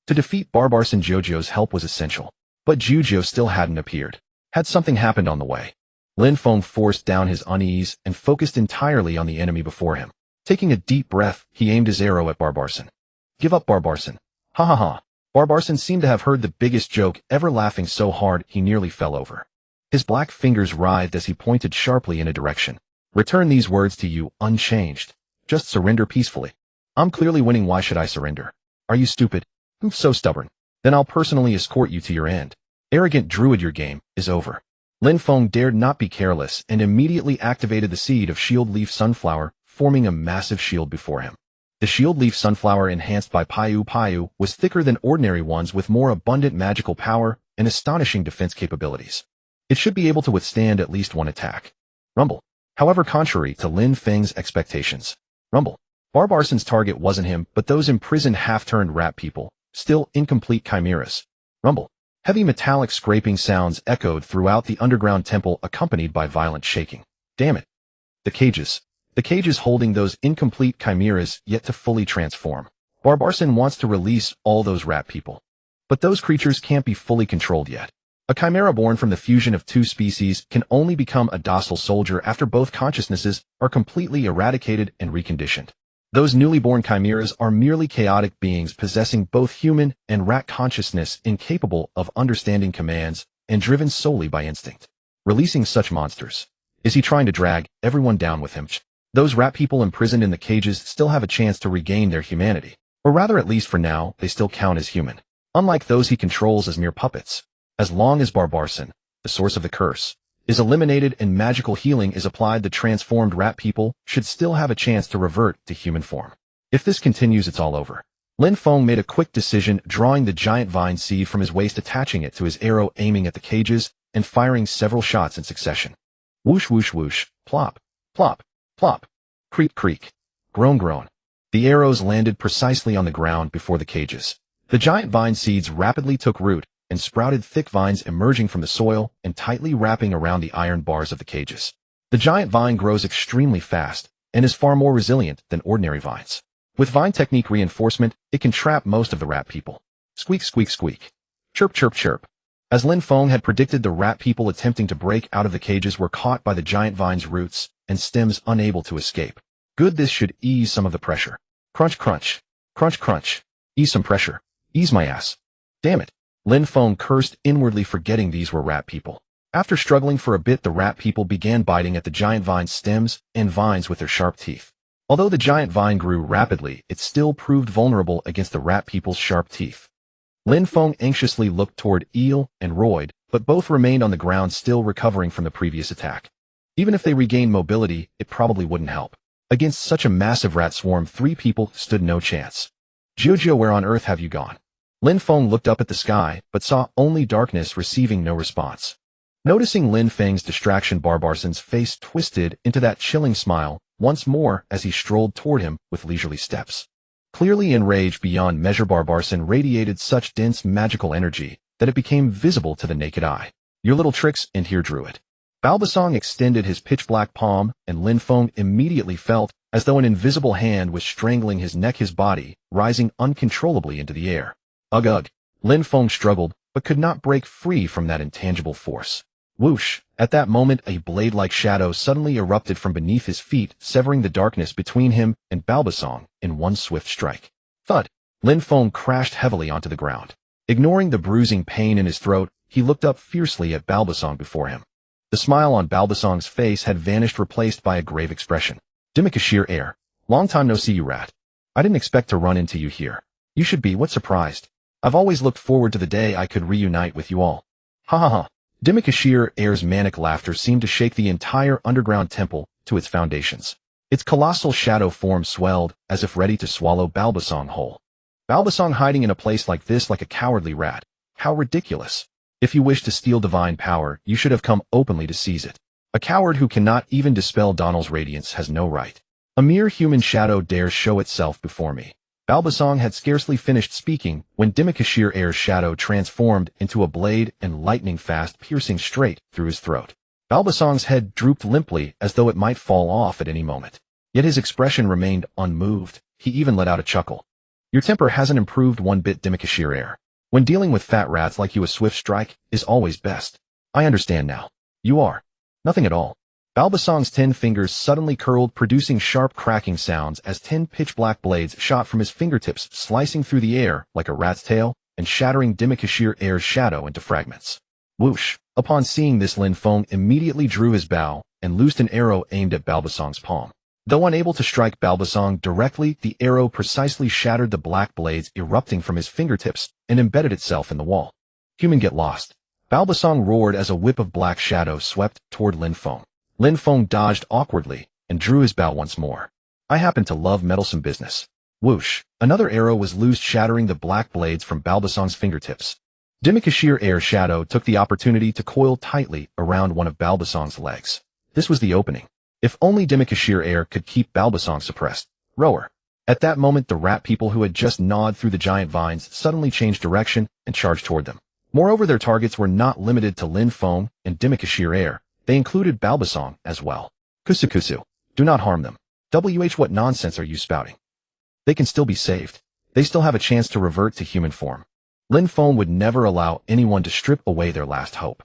To defeat Barbarson, Jojo's help was essential. But Jojo still hadn't appeared. Had something happened on the way? Lin Feng forced down his unease and focused entirely on the enemy before him. Taking a deep breath, he aimed his arrow at Barbarson. Give up, Barbarson. Ha ha ha. Barbarson seemed to have heard the biggest joke ever, laughing so hard he nearly fell over. His black fingers writhed as he pointed sharply in a direction. Return these words to you, unchanged. Just surrender peacefully. I'm clearly winning, why should I surrender? Are you stupid? I'm so stubborn. Then I'll personally escort you to your end. Arrogant Druid, your game is over. Lin Feng dared not be careless and immediately activated the seed of shield leaf sunflower, forming a massive shield before him. The shield leaf sunflower, enhanced by Payu Payu, was thicker than ordinary ones, with more abundant magical power and astonishing defense capabilities. It should be able to withstand at least one attack. Rumble. However, contrary to Lin Feng's expectations. Rumble. Barbarson's target wasn't him, but those imprisoned half-turned rat people, still incomplete chimeras. Rumble. Heavy metallic scraping sounds echoed throughout the underground temple, accompanied by violent shaking. Damn it. The cages. The cages holding those incomplete chimeras yet to fully transform. Barbarson wants to release all those rat people. But those creatures can't be fully controlled yet. A chimera born from the fusion of 2 species can only become a docile soldier after both consciousnesses are completely eradicated and reconditioned. Those newly born chimeras are merely chaotic beings possessing both human and rat consciousness, incapable of understanding commands and driven solely by instinct. Releasing such monsters. Is he trying to drag everyone down with him? Those rat people imprisoned in the cages still have a chance to regain their humanity. Or rather, at least for now, they still count as human. Unlike those he controls as mere puppets. As long as Barbarson, the source of the curse, is eliminated and magical healing is applied, the transformed rat people should still have a chance to revert to human form. If this continues, it's all over. Lin Feng made a quick decision, drawing the giant vine seed from his waist, attaching it to his arrow, aiming at the cages, and firing several shots in succession. Whoosh, whoosh, whoosh, plop, plop, plop, creak, creak, groan, groan. The arrows landed precisely on the ground before the cages. The giant vine seeds rapidly took root and sprouted thick vines emerging from the soil and tightly wrapping around the iron bars of the cages. The giant vine grows extremely fast and is far more resilient than ordinary vines. With vine technique reinforcement, it can trap most of the rat people. Squeak, squeak, squeak. Chirp, chirp, chirp. As Lin Feng had predicted, the rat people attempting to break out of the cages were caught by the giant vine's roots and stems, unable to escape. Good, this should ease some of the pressure. Crunch, crunch. Crunch, crunch. Ease some pressure. Ease my ass. Damn it. Lin Feng cursed inwardly, forgetting these were rat people. After struggling for a bit, the rat people began biting at the giant vine's stems and vines with their sharp teeth. Although the giant vine grew rapidly, it still proved vulnerable against the rat people's sharp teeth. Lin Feng anxiously looked toward Eel and Royd, but both remained on the ground, still recovering from the previous attack. Even if they regained mobility, it probably wouldn't help. Against such a massive rat swarm, 3 people stood no chance. Jojo, where on earth have you gone? Lin Feng looked up at the sky, but saw only darkness, receiving no response. Noticing Lin Feng's distraction, Barbarson's face twisted into that chilling smile once more as he strolled toward him with leisurely steps. Clearly enraged beyond measure, Barbarson radiated such dense magical energy that it became visible to the naked eye. Your little tricks end here, Druid. Balbasong extended his pitch-black palm, and Lin Feng immediately felt as though an invisible hand was strangling his neck, his body rising uncontrollably into the air. Ugh, ugh. Lin Feng struggled, but could not break free from that intangible force. Whoosh! At that moment, a blade-like shadow suddenly erupted from beneath his feet, severing the darkness between him and Balbasong in one swift strike. Thud! Lin Feng crashed heavily onto the ground. Ignoring the bruising pain in his throat, he looked up fiercely at Balbasong before him. The smile on Balbasong's face had vanished, replaced by a grave expression. Dimikashir Air. Long time no see, you rat. I didn't expect to run into you here. You should be, what, surprised? I've always looked forward to the day I could reunite with you all. Ha ha ha. Dimikashir Air's manic laughter seemed to shake the entire underground temple to its foundations. Its colossal shadow form swelled, as if ready to swallow Balbasong whole. Balbasong hiding in a place like this like a cowardly rat. How ridiculous. If you wish to steal divine power, you should have come openly to seize it. A coward who cannot even dispel Donald's radiance has no right. A mere human shadow dares show itself before me. Balbasong had scarcely finished speaking when Dimikashir Air's shadow transformed into a blade and lightning fast, piercing straight through his throat. Balbasong's head drooped limply as though it might fall off at any moment. Yet his expression remained unmoved. He even let out a chuckle. Your temper hasn't improved one bit, Dimikashir Air. When dealing with fat rats like you, a swift strike is always best. I understand now. You are. Nothing at all. Balbasong's 10 fingers suddenly curled, producing sharp cracking sounds as 10 pitch-black blades shot from his fingertips, slicing through the air like a rat's tail and shattering Dimikashir Air's shadow into fragments. Whoosh! Upon seeing this, Lin Feng immediately drew his bow and loosed an arrow aimed at Balbasong's palm. Though unable to strike Balbasong directly, the arrow precisely shattered the black blades erupting from his fingertips and embedded itself in the wall. Human, get lost. Balbasong roared as a whip of black shadow swept toward Lin Feng. Lin Feng dodged awkwardly and drew his bow once more. I happen to love meddlesome business. Whoosh! Another arrow was loosed, shattering the black blades from Balbasong's fingertips. Dimikashir Air's shadow took the opportunity to coil tightly around one of Balbasong's legs. This was the opening. If only Dimikashir Air could keep Balbasong suppressed. Rower. At that moment, the rat people who had just gnawed through the giant vines suddenly changed direction and charged toward them. Moreover, their targets were not limited to Lin Feng and Dimikashir Air. They included Balbasong as well. Kusu. Do not harm them. What nonsense are you spouting? They can still be saved. They still have a chance to revert to human form. Lin Feng would never allow anyone to strip away their last hope.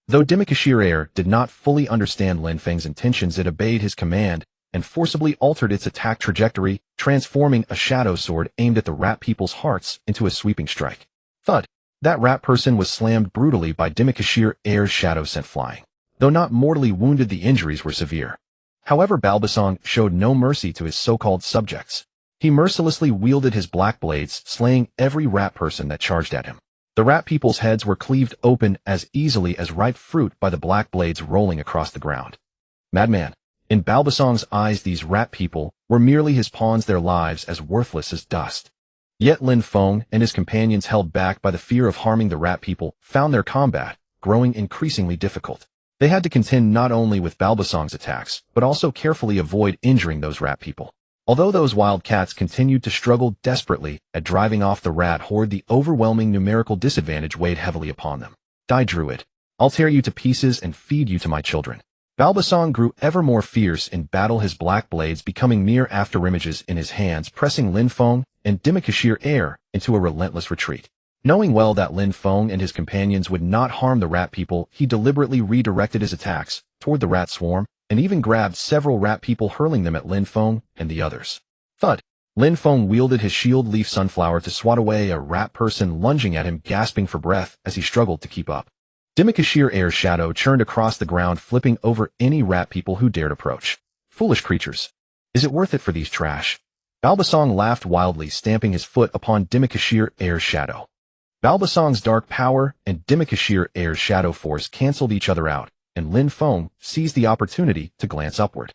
Though Dimikashir Air did not fully understand Lin Feng's intentions, it obeyed his command and forcibly altered its attack trajectory, transforming a shadow sword aimed at the rat people's hearts into a sweeping strike. Thud! That rat person was slammed brutally by Dimikashir Air's shadow sent flying. Though not mortally wounded, the injuries were severe. However, Balbasong showed no mercy to his so-called subjects. He mercilessly wielded his black blades, slaying every rat person that charged at him. The rat people's heads were cleaved open as easily as ripe fruit by the black blades rolling across the ground. Madman. In Balbasong's eyes, these rat people were merely his pawns, their lives as worthless as dust. Yet Lin Feng and his companions, held back by the fear of harming the rat people, found their combat growing increasingly difficult. They had to contend not only with Balbasong's attacks, but also carefully avoid injuring those rat people. Although those wild cats continued to struggle desperately at driving off the rat horde, the overwhelming numerical disadvantage weighed heavily upon them. Die, Druid. I'll tear you to pieces and feed you to my children. Balbasong grew ever more fierce in battle, his black blades becoming mere afterimages in his hands, pressing Lin Feng and Dimakashir Air into a relentless retreat. Knowing well that Lin Feng and his companions would not harm the rat people, he deliberately redirected his attacks toward the rat swarm, and even grabbed several rat people, hurling them at Lin Feng and the others. Thud! Lin Feng wielded his shield leaf sunflower to swat away a rat person lunging at him, gasping for breath as he struggled to keep up. Dimakashir Air's shadow churned across the ground, flipping over any rat people who dared approach. Foolish creatures. Is it worth it for these trash? Balbasong laughed wildly, stamping his foot upon Dimakashir Air's shadow. Balbasong's dark power and Dimakashir Air's shadow force canceled each other out, and Lin Feng seized the opportunity to glance upward.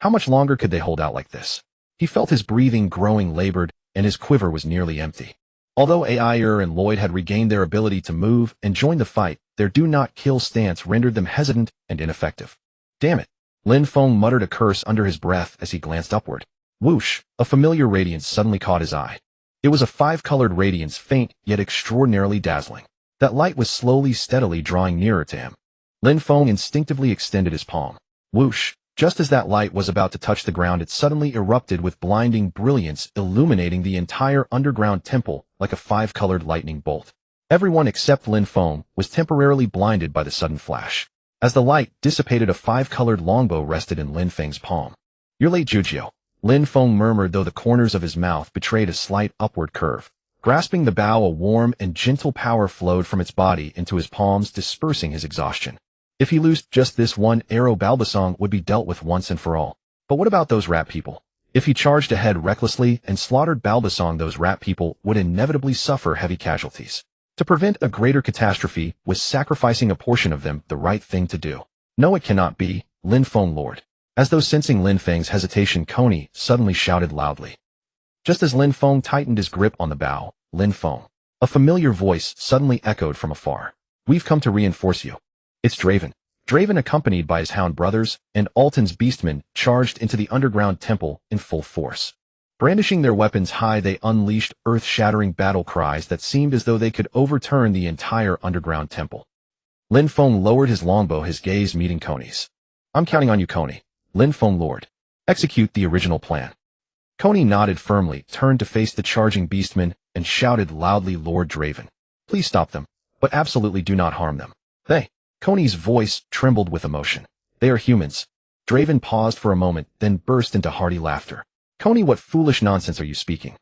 How much longer could they hold out like this? He felt his breathing growing labored, and his quiver was nearly empty. Although Ayer and Lloyd had regained their ability to move and join the fight, their do-not-kill stance rendered them hesitant and ineffective. Damn it! Lin Feng muttered a curse under his breath as he glanced upward. Whoosh! A familiar radiance suddenly caught his eye. It was a five-colored radiance, faint yet extraordinarily dazzling. That light was steadily drawing nearer to him. Lin Feng instinctively extended his palm. Whoosh! Just as that light was about to touch the ground, it suddenly erupted with blinding brilliance, illuminating the entire underground temple like a five-colored lightning bolt. Everyone except Lin Feng was temporarily blinded by the sudden flash. As the light dissipated, a five-colored longbow rested in Lin Feng's palm. "You're late, Jujio," Lin Feng murmured, though the corners of his mouth betrayed a slight upward curve. Grasping the bow, a warm and gentle power flowed from its body into his palms, dispersing his exhaustion. If he loosed just this one arrow, Balbasong would be dealt with once and for all. But what about those rat people? If he charged ahead recklessly and slaughtered Balbasong, those rat people would inevitably suffer heavy casualties. To prevent a greater catastrophe, was sacrificing a portion of them the right thing to do? No, it cannot be, Lin Feng lord. As though sensing Lin Feng's hesitation, Coney suddenly shouted loudly. Just as Lin Feng tightened his grip on the bow, Lin Feng. A familiar voice suddenly echoed from afar. "We've come to reinforce you." It's Draven. Draven, accompanied by his hound brothers and Alton's beastmen, charged into the underground temple in full force. Brandishing their weapons high, they unleashed earth-shattering battle cries that seemed as though they could overturn the entire underground temple. Lin Feng lowered his longbow, his gaze meeting Coney's. "I'm counting on you, Coney. Lin Feng lord. Execute the original plan." Coney nodded firmly, turned to face the charging beastmen, and shouted loudly, "Lord Draven, please stop them, but absolutely do not harm them. They..." Coney's voice trembled with emotion. "They are humans." Draven paused for a moment, then burst into hearty laughter. "Coney, what foolish nonsense are you speaking?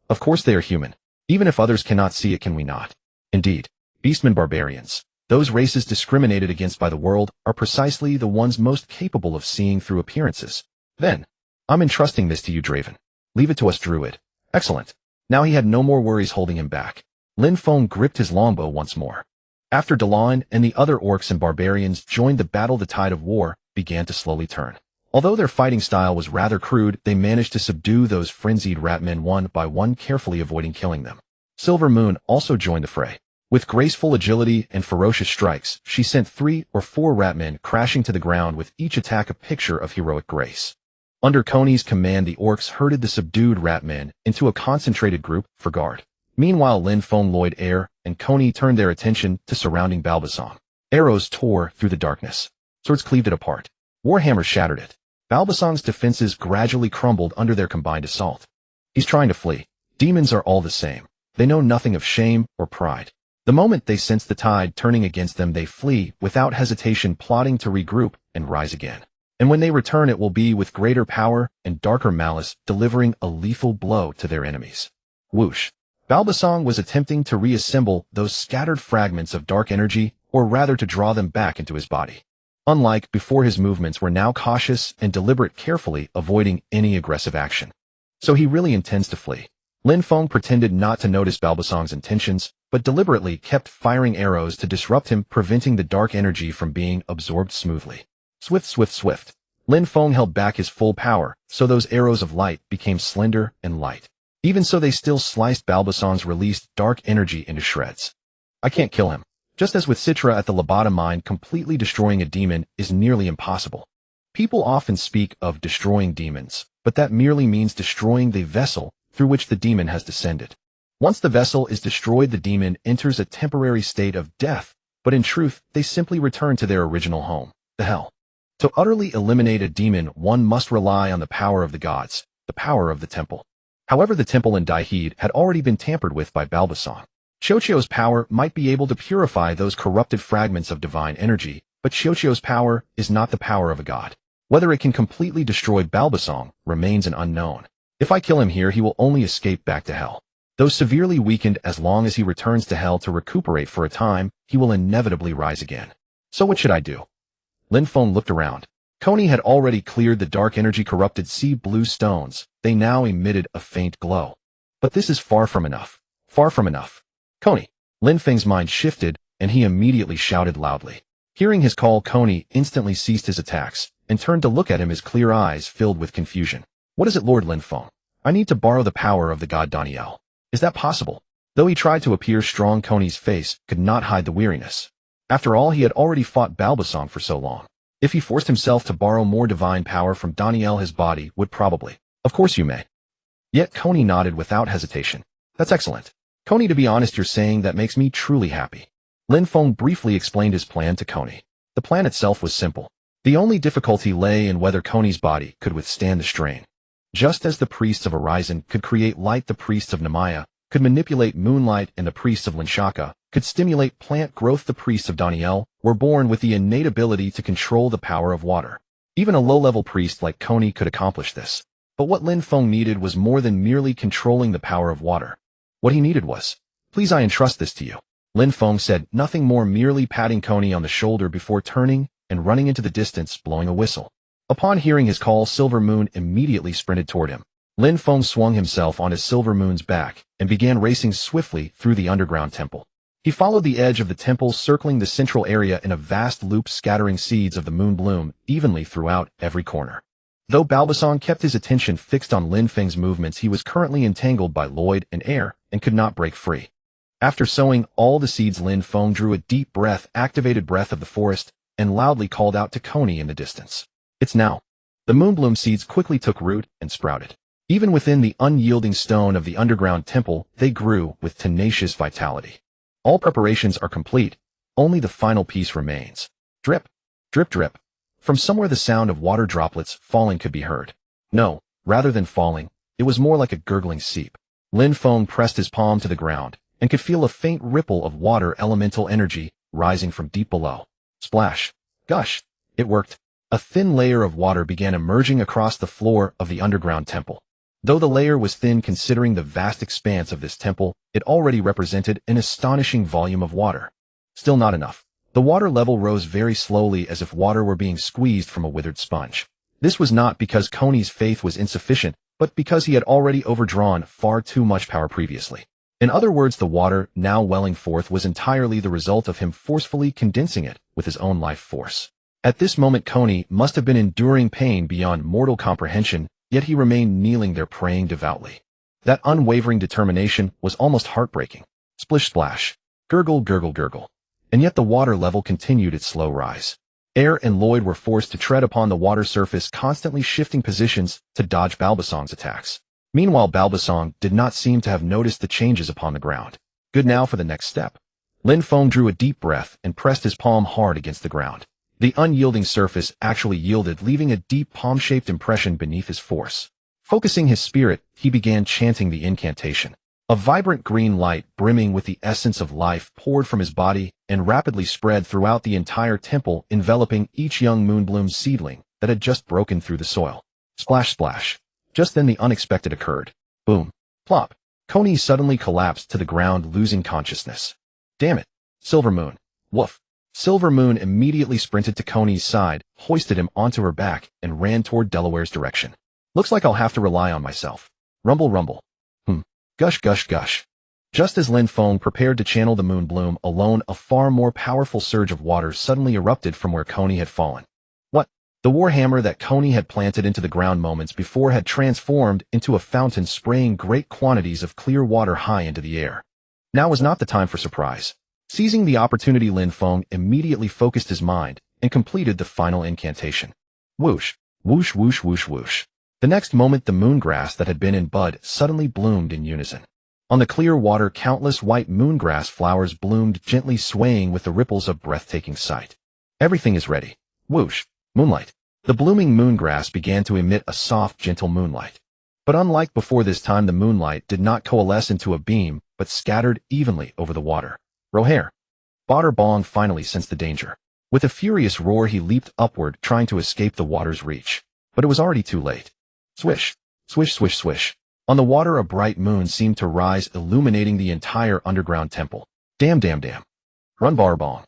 Of course they are human. Even if others cannot see it, can we not? Indeed, beastmen barbarians, those races discriminated against by the world, are precisely the ones most capable of seeing through appearances. Then, I'm entrusting this to you, Draven. Leave it to us, Druid." Excellent. Now he had no more worries holding him back. Lin Feng gripped his longbow once more. After Delon and the other orcs and barbarians joined the battle, the tide of war began to slowly turn. Although their fighting style was rather crude, they managed to subdue those frenzied ratmen one by one, carefully avoiding killing them. Silver Moon also joined the fray. With graceful agility and ferocious strikes, she sent 3 or 4 ratmen crashing to the ground, with each attack a picture of heroic grace. Under Coney's command, the orcs herded the subdued ratmen into a concentrated group for guard. Meanwhile, Lin Feng, Lloyd, Air, and Coney turned their attention to surrounding Balbasong. Arrows tore through the darkness. Swords cleaved it apart. Warhammers shattered it. Balbasong's defenses gradually crumbled under their combined assault. He's trying to flee. Demons are all the same. They know nothing of shame or pride. The moment they sense the tide turning against them, they flee without hesitation, plotting to regroup and rise again. And when they return, it will be with greater power and darker malice, delivering a lethal blow to their enemies. Whoosh! Balbasong was attempting to reassemble those scattered fragments of dark energy, or rather to draw them back into his body. Unlike before, his movements were now cautious and deliberate, carefully avoiding any aggressive action. So he really intends to flee. Lin Feng pretended not to notice Balbasong's intentions, but deliberately kept firing arrows to disrupt him, preventing the dark energy from being absorbed smoothly. Swift, swift, swift. Lin Feng held back his full power, so those arrows of light became slender and light. Even so, they still sliced Balbasong's released dark energy into shreds. I can't kill him. Just as with Citra at the Labata mine, completely destroying a demon is nearly impossible. People often speak of destroying demons, but that merely means destroying the vessel through which the demon has descended. Once the vessel is destroyed, the demon enters a temporary state of death, but in truth, they simply return to their original home, the hell. To utterly eliminate a demon, one must rely on the power of the gods, the power of the temple. However, the temple in Daiheed had already been tampered with by Balbasong. Xiuqiu's power might be able to purify those corrupted fragments of divine energy, but Xiuqiu's power is not the power of a god. Whether it can completely destroy Balbasong remains an unknown. If I kill him here, he will only escape back to hell. Though severely weakened, as long as he returns to hell to recuperate for a time, he will inevitably rise again. So what should I do? Lin Feng looked around. Coney had already cleared the dark energy corrupted sea blue stones. They now emitted a faint glow. But this is far from enough. Far from enough. Coney. Lin Feng's mind shifted, and he immediately shouted loudly. Hearing his call, Coney instantly ceased his attacks and turned to look at him, his clear eyes filled with confusion. What is it, Lord Lin Feng? I need to borrow the power of the god Daniel. Is that possible? Though he tried to appear strong, Coney's face could not hide the weariness. After all, he had already fought Balbasong for so long. If he forced himself to borrow more divine power from Daniel, his body would probably. Of course you may. Yet Coney nodded without hesitation. That's excellent. Coney, to be honest, you're saying that makes me truly happy. Lin Feng briefly explained his plan to Coney. The plan itself was simple. The only difficulty lay in whether Coney's body could withstand the strain. Just as the priests of Horizon could create light, the priests of Nemaya could manipulate moonlight, and the priests of Linshaka could stimulate plant growth. The priests of Daniel were born with the innate ability to control the power of water. Even a low-level priest like Coney could accomplish this. But what Lin Feng needed was more than merely controlling the power of water. What he needed was, please, I entrust this to you. Lin Feng said nothing more, merely patting Coney on the shoulder before turning and running into the distance, blowing a whistle. Upon hearing his call, Silver Moon immediately sprinted toward him. Lin Feng swung himself on his Silver Moon's back and began racing swiftly through the underground temple. He followed the edge of the temple, circling the central area in a vast loop, scattering seeds of the moon bloom evenly throughout every corner. Though Balbasong kept his attention fixed on Lin Feng's movements, he was currently entangled by Lloyd and air and could not break free. After sowing all the seeds, Lin Feng drew a deep breath, activated breath of the forest, and loudly called out to Coney in the distance. It's now. The moonbloom seeds quickly took root and sprouted. Even within the unyielding stone of the underground temple, they grew with tenacious vitality. All preparations are complete. Only the final piece remains. Drip, drip, drip. From somewhere the sound of water droplets falling could be heard. No, rather than falling, it was more like a gurgling seep. Lin Feng pressed his palm to the ground and could feel a faint ripple of water elemental energy rising from deep below. Splash. Gush. It worked. A thin layer of water began emerging across the floor of the underground temple. Though the layer was thin considering the vast expanse of this temple, it already represented an astonishing volume of water. Still not enough. The water level rose very slowly, as if water were being squeezed from a withered sponge. This was not because Coney's faith was insufficient, but because he had already overdrawn far too much power previously. In other words, the water now welling forth was entirely the result of him forcefully condensing it with his own life force. At this moment, Coney must have been enduring pain beyond mortal comprehension, yet he remained kneeling there praying devoutly. That unwavering determination was almost heartbreaking. Splish splash. Gurgle gurgle gurgle. And yet the water level continued its slow rise. Air and Lloyd were forced to tread upon the water surface, constantly shifting positions to dodge Balbasong's attacks. Meanwhile, Balbasong did not seem to have noticed the changes upon the ground. Good, now for the next step. Lin Feng drew a deep breath and pressed his palm hard against the ground. The unyielding surface actually yielded, leaving a deep palm-shaped impression beneath his force. Focusing his spirit, he began chanting the incantation. A vibrant green light, brimming with the essence of life, poured from his body and rapidly spread throughout the entire temple, enveloping each young moonbloom seedling that had just broken through the soil. Splash splash. Just then the unexpected occurred. Boom. Plop. Coney suddenly collapsed to the ground, losing consciousness. Damn it. Silver Moon. Woof. Silver Moon immediately sprinted to Coney's side, hoisted him onto her back, and ran toward Delaware's direction. Looks like I'll have to rely on myself. Rumble rumble. Gush gush gush. Just as Lin Feng prepared to channel the moonbloom alone, a far more powerful surge of water suddenly erupted from where Coney had fallen. What? The warhammer that Coney had planted into the ground moments before had transformed into a fountain spraying great quantities of clear water high into the air. Now was not the time for surprise. Seizing the opportunity, Lin Feng immediately focused his mind and completed the final incantation. Whoosh, whoosh, whoosh, whoosh, whoosh. The next moment, the moongrass that had been in bud suddenly bloomed in unison. On the clear water, countless white moongrass flowers bloomed, gently swaying with the ripples of breathtaking sight. Everything is ready. Whoosh. Moonlight. The blooming moongrass began to emit a soft, gentle moonlight. But unlike before, this time the moonlight did not coalesce into a beam, but scattered evenly over the water. Roher. Badr Bong finally sensed the danger. With a furious roar, he leaped upward, trying to escape the water's reach. But it was already too late. Swish. Swish, swish, swish. On the water, a bright moon seemed to rise, illuminating the entire underground temple. Damn, damn, damn. Run, Badr Bong.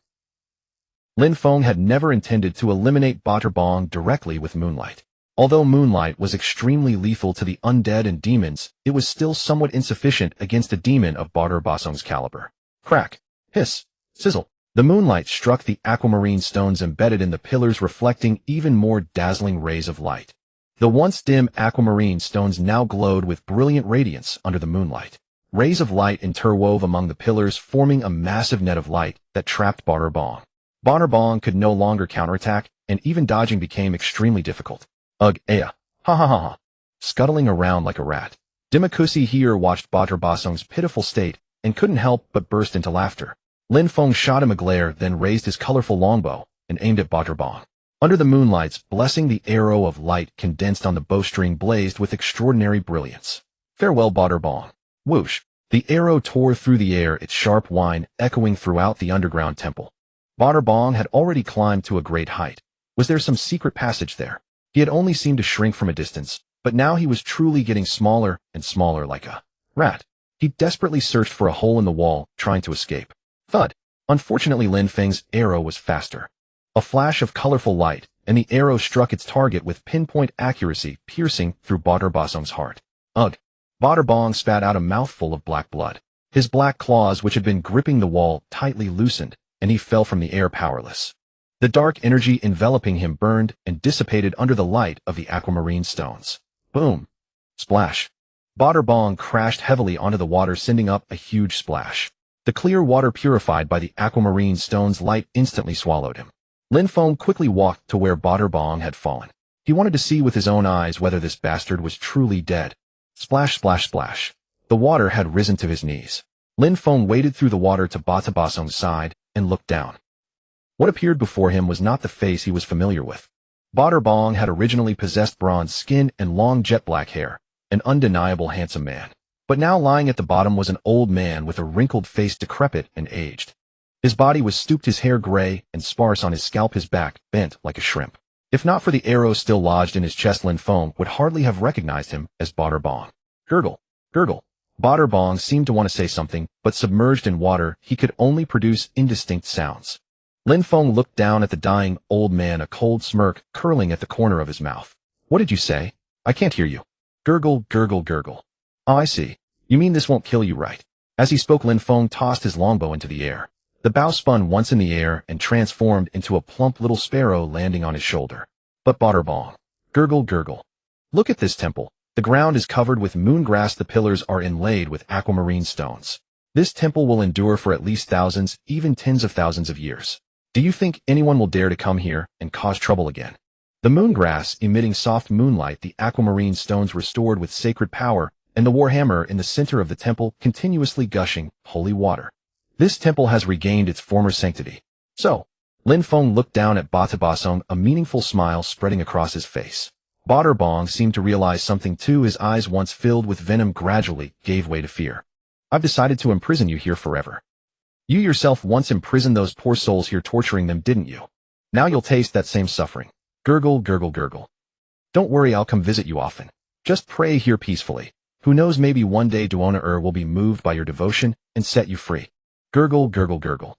Lin Feng had never intended to eliminate Badr Bong directly with moonlight. Although moonlight was extremely lethal to the undead and demons, it was still somewhat insufficient against a demon of Badr Bosong's caliber. Crack. Hiss. Sizzle. The moonlight struck the aquamarine stones embedded in the pillars, reflecting even more dazzling rays of light. The once dim aquamarine stones now glowed with brilliant radiance under the moonlight. Rays of light interwove among the pillars, forming a massive net of light that trapped Badr Bong. Badr Bong could no longer counterattack, and even dodging became extremely difficult. Ugh, ha ha ha ha. Scuttling around like a rat. Dimakusi here watched Badr Bosong's pitiful state and couldn't help but burst into laughter. Lin Feng shot him a glare, then raised his colorful longbow and aimed at Badr Bong. Under the moonlight's blessing, the arrow of light condensed on the bowstring blazed with extraordinary brilliance. Farewell, Badr Bong. Whoosh. The arrow tore through the air, its sharp whine echoing throughout the underground temple. Badr Bong had already climbed to a great height. Was there some secret passage there? He had only seemed to shrink from a distance, but now he was truly getting smaller and smaller, like a rat. He desperately searched for a hole in the wall, trying to escape. Thud. Unfortunately, Lin Feng's arrow was faster. A flash of colorful light, and the arrow struck its target with pinpoint accuracy, piercing through Badr Bosong's heart. Ugh. Badr Bong spat out a mouthful of black blood. His black claws, which had been gripping the wall, tightly loosened, and he fell from the air powerless. The dark energy enveloping him burned and dissipated under the light of the aquamarine stones. Boom. Splash. Badr Bong crashed heavily onto the water, sending up a huge splash. The clear water, purified by the aquamarine stone's light, instantly swallowed him. Lin Feng quickly walked to where Badr Bong had fallen. He wanted to see with his own eyes whether this bastard was truly dead. Splash, splash, splash. The water had risen to his knees. Lin Feng waded through the water to Badr Bosong's side and looked down. What appeared before him was not the face he was familiar with. Badr Bong had originally possessed bronze skin and long jet-black hair, an undeniable handsome man. But now lying at the bottom was an old man with a wrinkled face, decrepit and aged. His body was stooped, his hair gray and sparse on his scalp, his back bent like a shrimp. If not for the arrow still lodged in his chest, Lin Feng would hardly have recognized him as Badr Bong. Gurgle, gurgle. Badr Bong seemed to want to say something, but submerged in water, he could only produce indistinct sounds. Lin Feng looked down at the dying old man, a cold smirk curling at the corner of his mouth. What did you say? I can't hear you. Gurgle, gurgle, gurgle. Oh, I see. You mean this won't kill you, right? As he spoke, Lin Feng tossed his longbow into the air. The bow spun once in the air and transformed into a plump little sparrow, landing on his shoulder. But Badr Bong. Gurgle, gurgle. Look at this temple. The ground is covered with moongrass. The pillars are inlaid with aquamarine stones. This temple will endure for at least thousands, even tens of thousands of years. Do you think anyone will dare to come here and cause trouble again? The moongrass emitting soft moonlight, the aquamarine stones restored with sacred power, and the warhammer in the center of the temple continuously gushing holy water. This temple has regained its former sanctity. So, Lin Feng looked down at Badr Bosong, a meaningful smile spreading across his face. Badr Bong seemed to realize something too. His eyes, once filled with venom, gradually gave way to fear. I've decided to imprison you here forever. You yourself once imprisoned those poor souls here, torturing them, didn't you? Now you'll taste that same suffering. Gurgle, gurgle, gurgle. Don't worry, I'll come visit you often. Just pray here peacefully. Who knows, maybe one day Duoner will be moved by your devotion and set you free. Gurgle, gurgle, gurgle.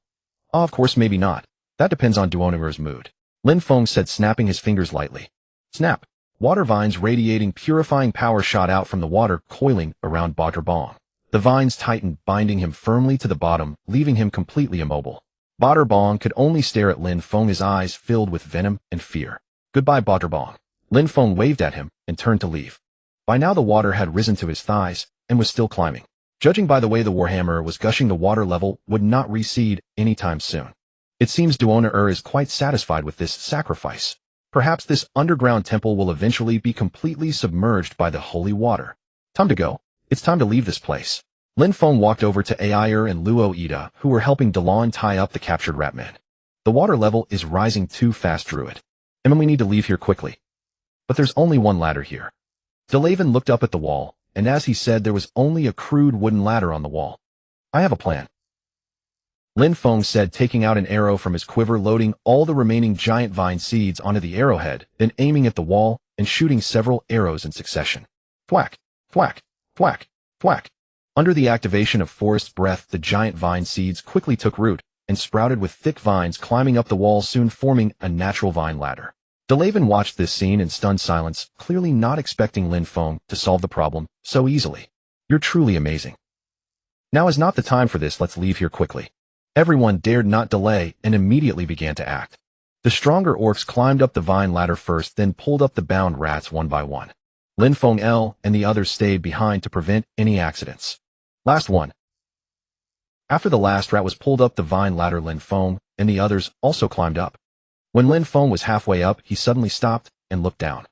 Oh, of course, maybe not. That depends on Duoner's mood. Lin Feng said, snapping his fingers lightly. Snap. Water vines radiating purifying power shot out from the water, coiling around Badr Bong. The vines tightened, binding him firmly to the bottom, leaving him completely immobile. Badr Bong could only stare at Lin Feng, his eyes filled with venom and fear. Goodbye, Botterbong. Lin Feng waved at him and turned to leave. By now the water had risen to his thighs and was still climbing. Judging by the way the warhammer was gushing, the water level would not recede anytime soon. It seems Duoner is quite satisfied with this sacrifice. Perhaps this underground temple will eventually be completely submerged by the holy water. Time to go. It's time to leave this place. Lin Feng walked over to Ayer and Luo Ida, who were helping DeLon tie up the captured ratmen. The water level is rising too fast, Druid. And we need to leave here quickly. But there's only one ladder here. Delaven looked up at the wall, and as he said, there was only a crude wooden ladder on the wall. I have a plan. Lin Feng said, taking out an arrow from his quiver, loading all the remaining giant vine seeds onto the arrowhead, then aiming at the wall and shooting several arrows in succession. Thwack, thwack, thwack, thwack. Under the activation of Forest Breath, the giant vine seeds quickly took root and sprouted with thick vines climbing up the wall, soon forming a natural vine ladder. Delaven watched this scene in stunned silence, clearly not expecting Lin Feng to solve the problem so easily. You're truly amazing. Now is not the time for this, let's leave here quickly. Everyone dared not delay and immediately began to act. The stronger orcs climbed up the vine ladder first, then pulled up the bound rats one by one. Lin Feng and the others stayed behind to prevent any accidents. Last one. After the last rat was pulled up the vine ladder, Lin Feng and the others also climbed up. When Lin Feng was halfway up, he suddenly stopped and looked down.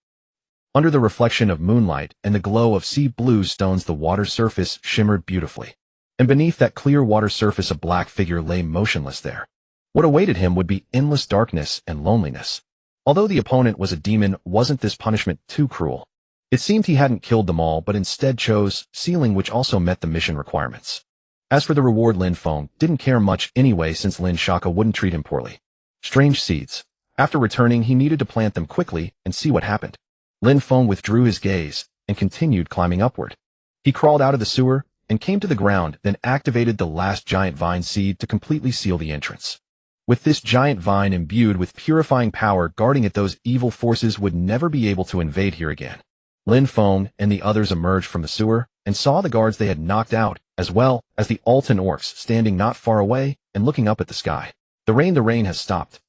Under the reflection of moonlight and the glow of sea blue stones, the water surface shimmered beautifully. And beneath that clear water surface, a black figure lay motionless there. What awaited him would be endless darkness and loneliness. Although the opponent was a demon, wasn't this punishment too cruel? It seemed he hadn't killed them all, but instead chose Sealing, which also met the mission requirements. As for the reward, Lin Feng didn't care much anyway, since Lin Shaka wouldn't treat him poorly. Strange seeds. After returning, he needed to plant them quickly and see what happened. Lin Feng withdrew his gaze and continued climbing upward. He crawled out of the sewer and came to the ground, then activated the last giant vine seed to completely seal the entrance. With this giant vine imbued with purifying power guarding it, those evil forces would never be able to invade here again. Lin Feng and the others emerged from the sewer and saw the guards they had knocked out, as well as the Altan orcs standing not far away and looking up at the sky. The rain has stopped.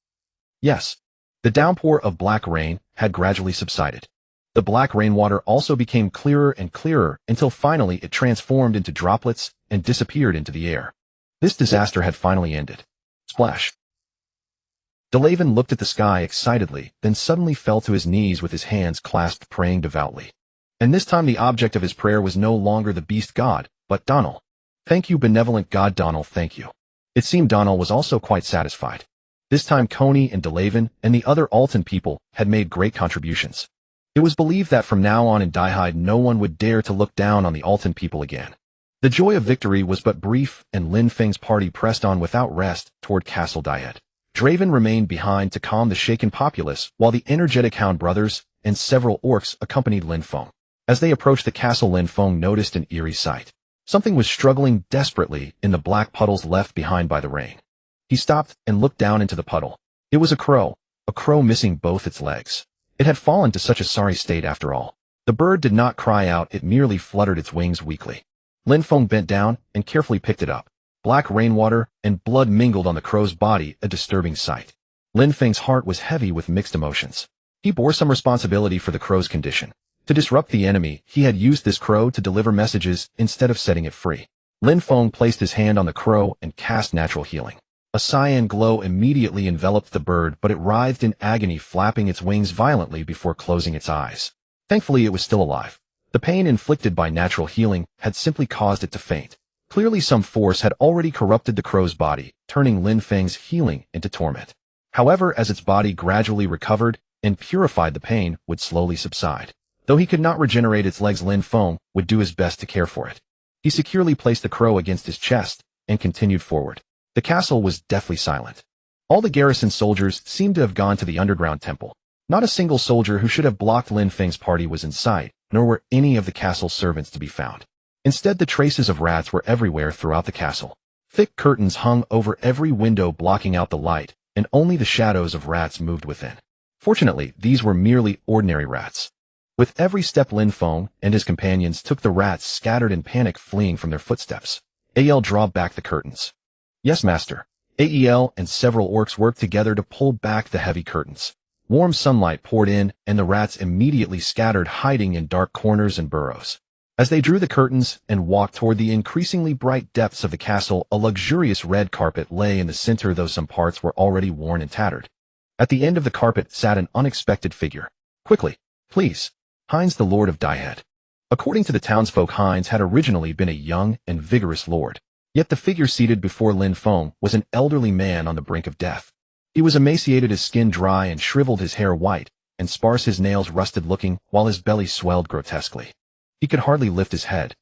Yes, the downpour of black rain had gradually subsided. The black rainwater also became clearer and clearer until finally it transformed into droplets and disappeared into the air. This disaster had finally ended. Splash. Delaven looked at the sky excitedly, then suddenly fell to his knees with his hands clasped, praying devoutly. And this time the object of his prayer was no longer the beast god, but Donal. Thank you, benevolent god Donal, thank you. It seemed Donal was also quite satisfied. This time Coney and Delaven and the other Altan people had made great contributions. It was believed that from now on in Daihide no one would dare to look down on the Altan people again. The joy of victory was but brief, and Lin Feng's party pressed on without rest toward Castle Daihide. Draven remained behind to calm the shaken populace, while the energetic Hound brothers and several orcs accompanied Lin Feng. As they approached the castle, Lin Feng noticed an eerie sight. Something was struggling desperately in the black puddles left behind by the rain. He stopped and looked down into the puddle. It was a crow missing both its legs. It had fallen to such a sorry state after all. The bird did not cry out, it merely fluttered its wings weakly. Lin Feng bent down and carefully picked it up. Black rainwater and blood mingled on the crow's body, a disturbing sight. Lin Feng's heart was heavy with mixed emotions. He bore some responsibility for the crow's condition. To disrupt the enemy, he had used this crow to deliver messages instead of setting it free. Lin Feng placed his hand on the crow and cast natural healing. A cyan glow immediately enveloped the bird, but it writhed in agony, flapping its wings violently before closing its eyes. Thankfully, it was still alive. The pain inflicted by natural healing had simply caused it to faint. Clearly, some force had already corrupted the crow's body, turning Lin Feng's healing into torment. However, as its body gradually recovered and purified, the pain would slowly subside. Though he could not regenerate its legs, Lin Feng would do his best to care for it. He securely placed the crow against his chest and continued forward. The castle was deathly silent. All the garrison soldiers seemed to have gone to the underground temple. Not a single soldier who should have blocked Lin Feng's party was in sight, nor were any of the castle's servants to be found. Instead, the traces of rats were everywhere throughout the castle. Thick curtains hung over every window, blocking out the light, and only the shadows of rats moved within. Fortunately, these were merely ordinary rats. With every step Lin Feng and his companions took, the rats scattered in panic, fleeing from their footsteps. Ael, draw back the curtains. Yes, master. Ael and several orcs worked together to pull back the heavy curtains. Warm sunlight poured in, and the rats immediately scattered, hiding in dark corners and burrows. As they drew the curtains and walked toward the increasingly bright depths of the castle, a luxurious red carpet lay in the center, though some parts were already worn and tattered. At the end of the carpet sat an unexpected figure. "Quickly, please. Heinz, the Lord of Diehead." According to the townsfolk, Heinz had originally been a young and vigorous lord. Yet the figure seated before Lin Feng was an elderly man on the brink of death. He was emaciated, his skin dry and shriveled, his hair white and sparse, his nails rusted-looking, while his belly swelled grotesquely. He could hardly lift his head.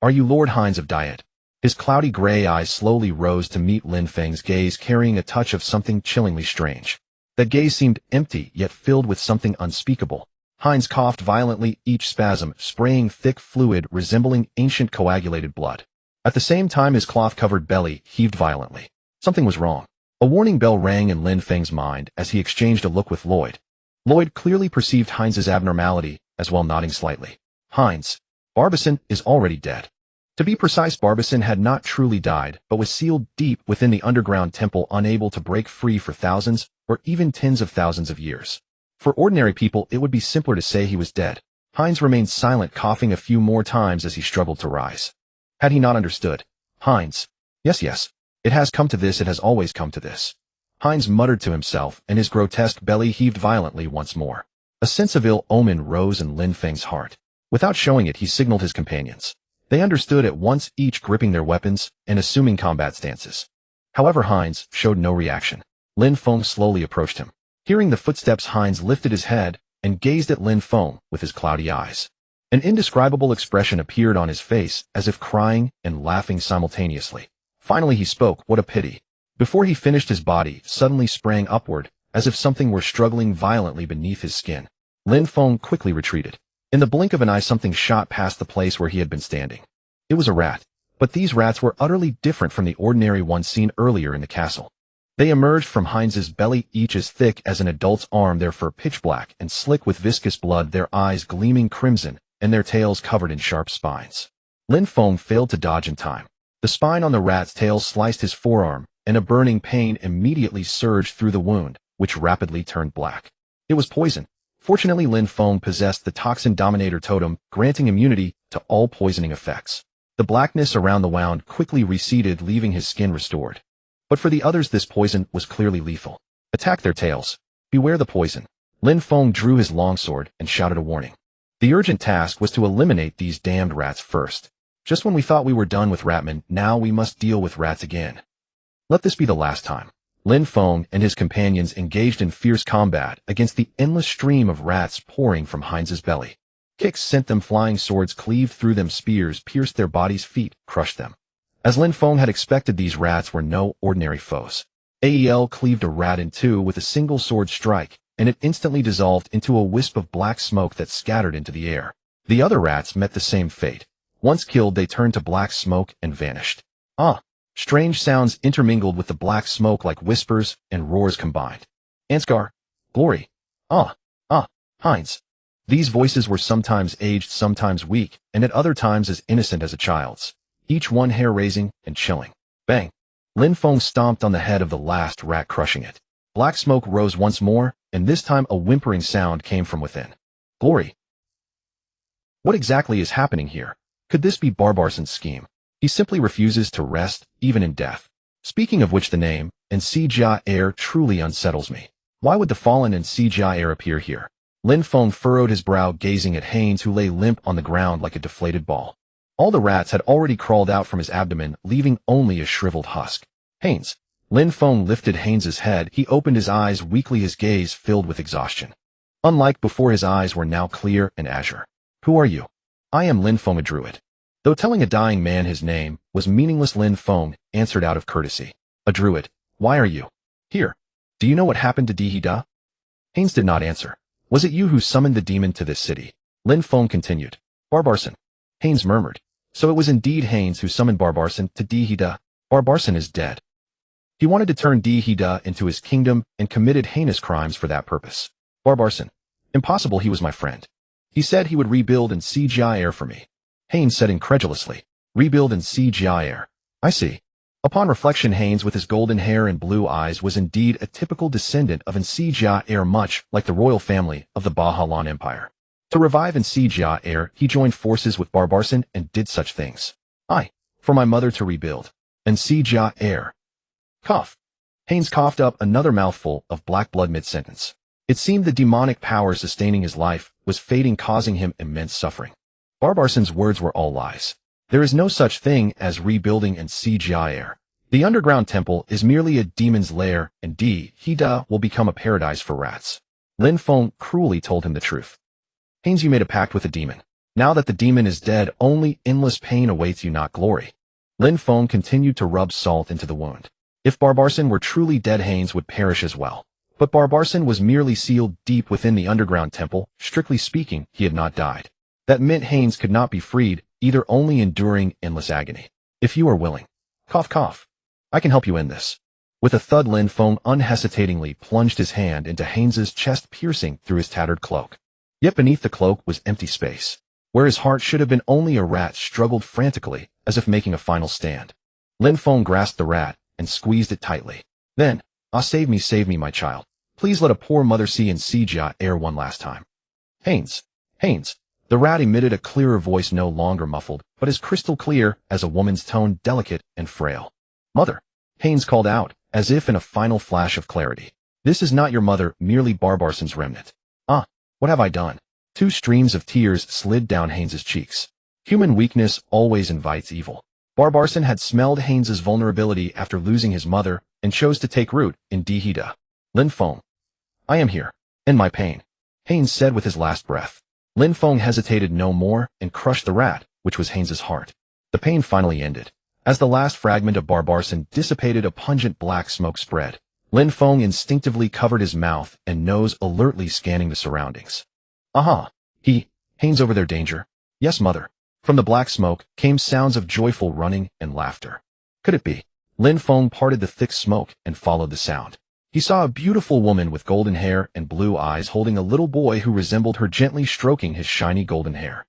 "Are you Lord Heinz of Diehead?" His cloudy gray eyes slowly rose to meet Lin Feng's gaze, carrying a touch of something chillingly strange. That gaze seemed empty, yet filled with something unspeakable. Heinz coughed violently, each spasm spraying thick fluid resembling ancient coagulated blood. At the same time, his cloth-covered belly heaved violently. Something was wrong. A warning bell rang in Lin Feng's mind as he exchanged a look with Lloyd. Lloyd clearly perceived Heinz's abnormality, as well, nodding slightly. "Heinz, Barbison is already dead." To be precise, Barbison had not truly died, but was sealed deep within the underground temple, unable to break free for thousands, or even tens of thousands of years. For ordinary people, it would be simpler to say he was dead. Heinz remained silent, coughing a few more times as he struggled to rise. Had he not understood? "Heinz. Yes. It has come to this, it has always come to this." Heinz muttered to himself, and his grotesque belly heaved violently once more. A sense of ill omen rose in Lin Feng's heart. Without showing it, he signaled his companions. They understood at once, each gripping their weapons and assuming combat stances. However, Heinz showed no reaction. Lin Feng slowly approached him. Hearing the footsteps, Heinz lifted his head and gazed at Lin Feng with his cloudy eyes. An indescribable expression appeared on his face, as if crying and laughing simultaneously. Finally he spoke. "What a pity." Before he finished, his body suddenly sprang upward, as if something were struggling violently beneath his skin. Lin Feng quickly retreated. In the blink of an eye, something shot past the place where he had been standing. It was a rat. But these rats were utterly different from the ordinary ones seen earlier in the castle. They emerged from Heinz's belly, each as thick as an adult's arm, their fur pitch black and slick with viscous blood, their eyes gleaming crimson, and their tails covered in sharp spines. Lin Feng failed to dodge in time. The spine on the rat's tail sliced his forearm, and a burning pain immediately surged through the wound, which rapidly turned black. It was poison. Fortunately, Lin Feng possessed the Toxin Dominator totem, granting immunity to all poisoning effects. The blackness around the wound quickly receded, leaving his skin restored. But for the others, this poison was clearly lethal. "Attack their tails. Beware the poison." Lin Feng drew his longsword and shouted a warning. The urgent task was to eliminate these damned rats first. Just when we thought we were done with ratmen, now we must deal with rats again. Let this be the last time. Lin Feng and his companions engaged in fierce combat against the endless stream of rats pouring from Heinz's belly. Kicks sent them flying, swords cleaved through them, spears pierced their bodies, feet crushed them. As Lin Feng had expected, these rats were no ordinary foes. Ael cleaved a rat in two with a single sword strike, and it instantly dissolved into a wisp of black smoke that scattered into the air. The other rats met the same fate. Once killed, they turned to black smoke and vanished. Strange sounds intermingled with the black smoke, like whispers and roars combined. "Ansgar, Glory, Heinz." These voices were sometimes aged, sometimes weak, and at other times as innocent as a child's, each one hair-raising and chilling. Bang! Lin Feng stomped on the head of the last rat, crushing it. Black smoke rose once more, and this time a whimpering sound came from within. "Glory. What exactly is happening here? Could this be Barbarson's scheme? He simply refuses to rest, even in death. Speaking of which, the name and CGI Air truly unsettles me. Why would the fallen and CGI Air appear here?" Lin Feng furrowed his brow, gazing at Heinz, who lay limp on the ground like a deflated ball. All the rats had already crawled out from his abdomen, leaving only a shriveled husk. "Heinz." Lin Feng lifted Heinz's head. He opened his eyes weakly, his gaze filled with exhaustion. Unlike before, his eyes were now clear and azure. "Who are you?" "I am Lin Feng, a druid." Though telling a dying man his name was meaningless, Lin Feng answered out of courtesy. "A druid. Why are you here? Do you know what happened to Dihida?" Heinz did not answer. "Was it you who summoned the demon to this city?" Lin Feng continued. "Barbarson." Heinz murmured. "So it was indeed Heinz who summoned Barbarson to Dihida. Barbarson is dead. He wanted to turn Dihida into his kingdom and committed heinous crimes for that purpose. Barbarson. Impossible, he was my friend. He said he would rebuild and CGI Air for me." Heinz said incredulously. "Rebuild and CGI Air. I see. Upon reflection, Haynes with his golden hair and blue eyes was indeed a typical descendant of Nsijia heir, much like the royal family of the Bajalan Empire. To revive Nsijia heir, he joined forces with Barbarsan and did such things. For my mother to rebuild. Nsijia heir. Cough. Haynes coughed up another mouthful of black blood mid-sentence. It seemed the demonic power sustaining his life was fading, causing him immense suffering. Barbarsan's words were all lies. There is no such thing as rebuilding Nsijia heir. The underground temple is merely a demon's lair, and Hida will become a paradise for rats. Lin Feng cruelly told him the truth. Haynes, you made a pact with the demon. Now that the demon is dead, only endless pain awaits you, not glory. Lin Feng continued to rub salt into the wound. If Barbarsan were truly dead, Haynes would perish as well. But Barbarsan was merely sealed deep within the underground temple. Strictly speaking, he had not died. That meant Haynes could not be freed, either only enduring endless agony. If you are willing. Cough, cough. I can help you in this. With a thud, Lin Feng unhesitatingly plunged his hand into Haynes's chest, piercing through his tattered cloak. Yet beneath the cloak was empty space. Where his heart should have been, only a rat struggled frantically, as if making a final stand. Lin Feng grasped the rat and squeezed it tightly. Then, save me, my child. Please let a poor mother see Nsijia heir one last time. Haynes. The rat emitted a clearer voice, no longer muffled, but as crystal clear as a woman's tone, delicate and frail. Mother. Haynes called out, as if in a final flash of clarity. This is not your mother, merely Barbarsan's remnant. What have I done? 2 streams of tears slid down Haynes's cheeks. Human weakness always invites evil. Barbarsan had smelled Haynes's vulnerability after losing his mother and chose to take root in Hida. Lin Feng. I am here. In my pain. Haynes said with his last breath. Lin Feng hesitated no more and crushed the rat, which was Haynes's heart. The pain finally ended. As the last fragment of Barbarsan dissipated, a pungent black smoke spread. Lin Feng instinctively covered his mouth and nose, alertly scanning the surroundings. Haynes, over there, danger. Yes, mother. From the black smoke came sounds of joyful running and laughter. Could it be? Lin Feng parted the thick smoke and followed the sound. He saw a beautiful woman with golden hair and blue eyes holding a little boy who resembled her, gently stroking his shiny golden hair.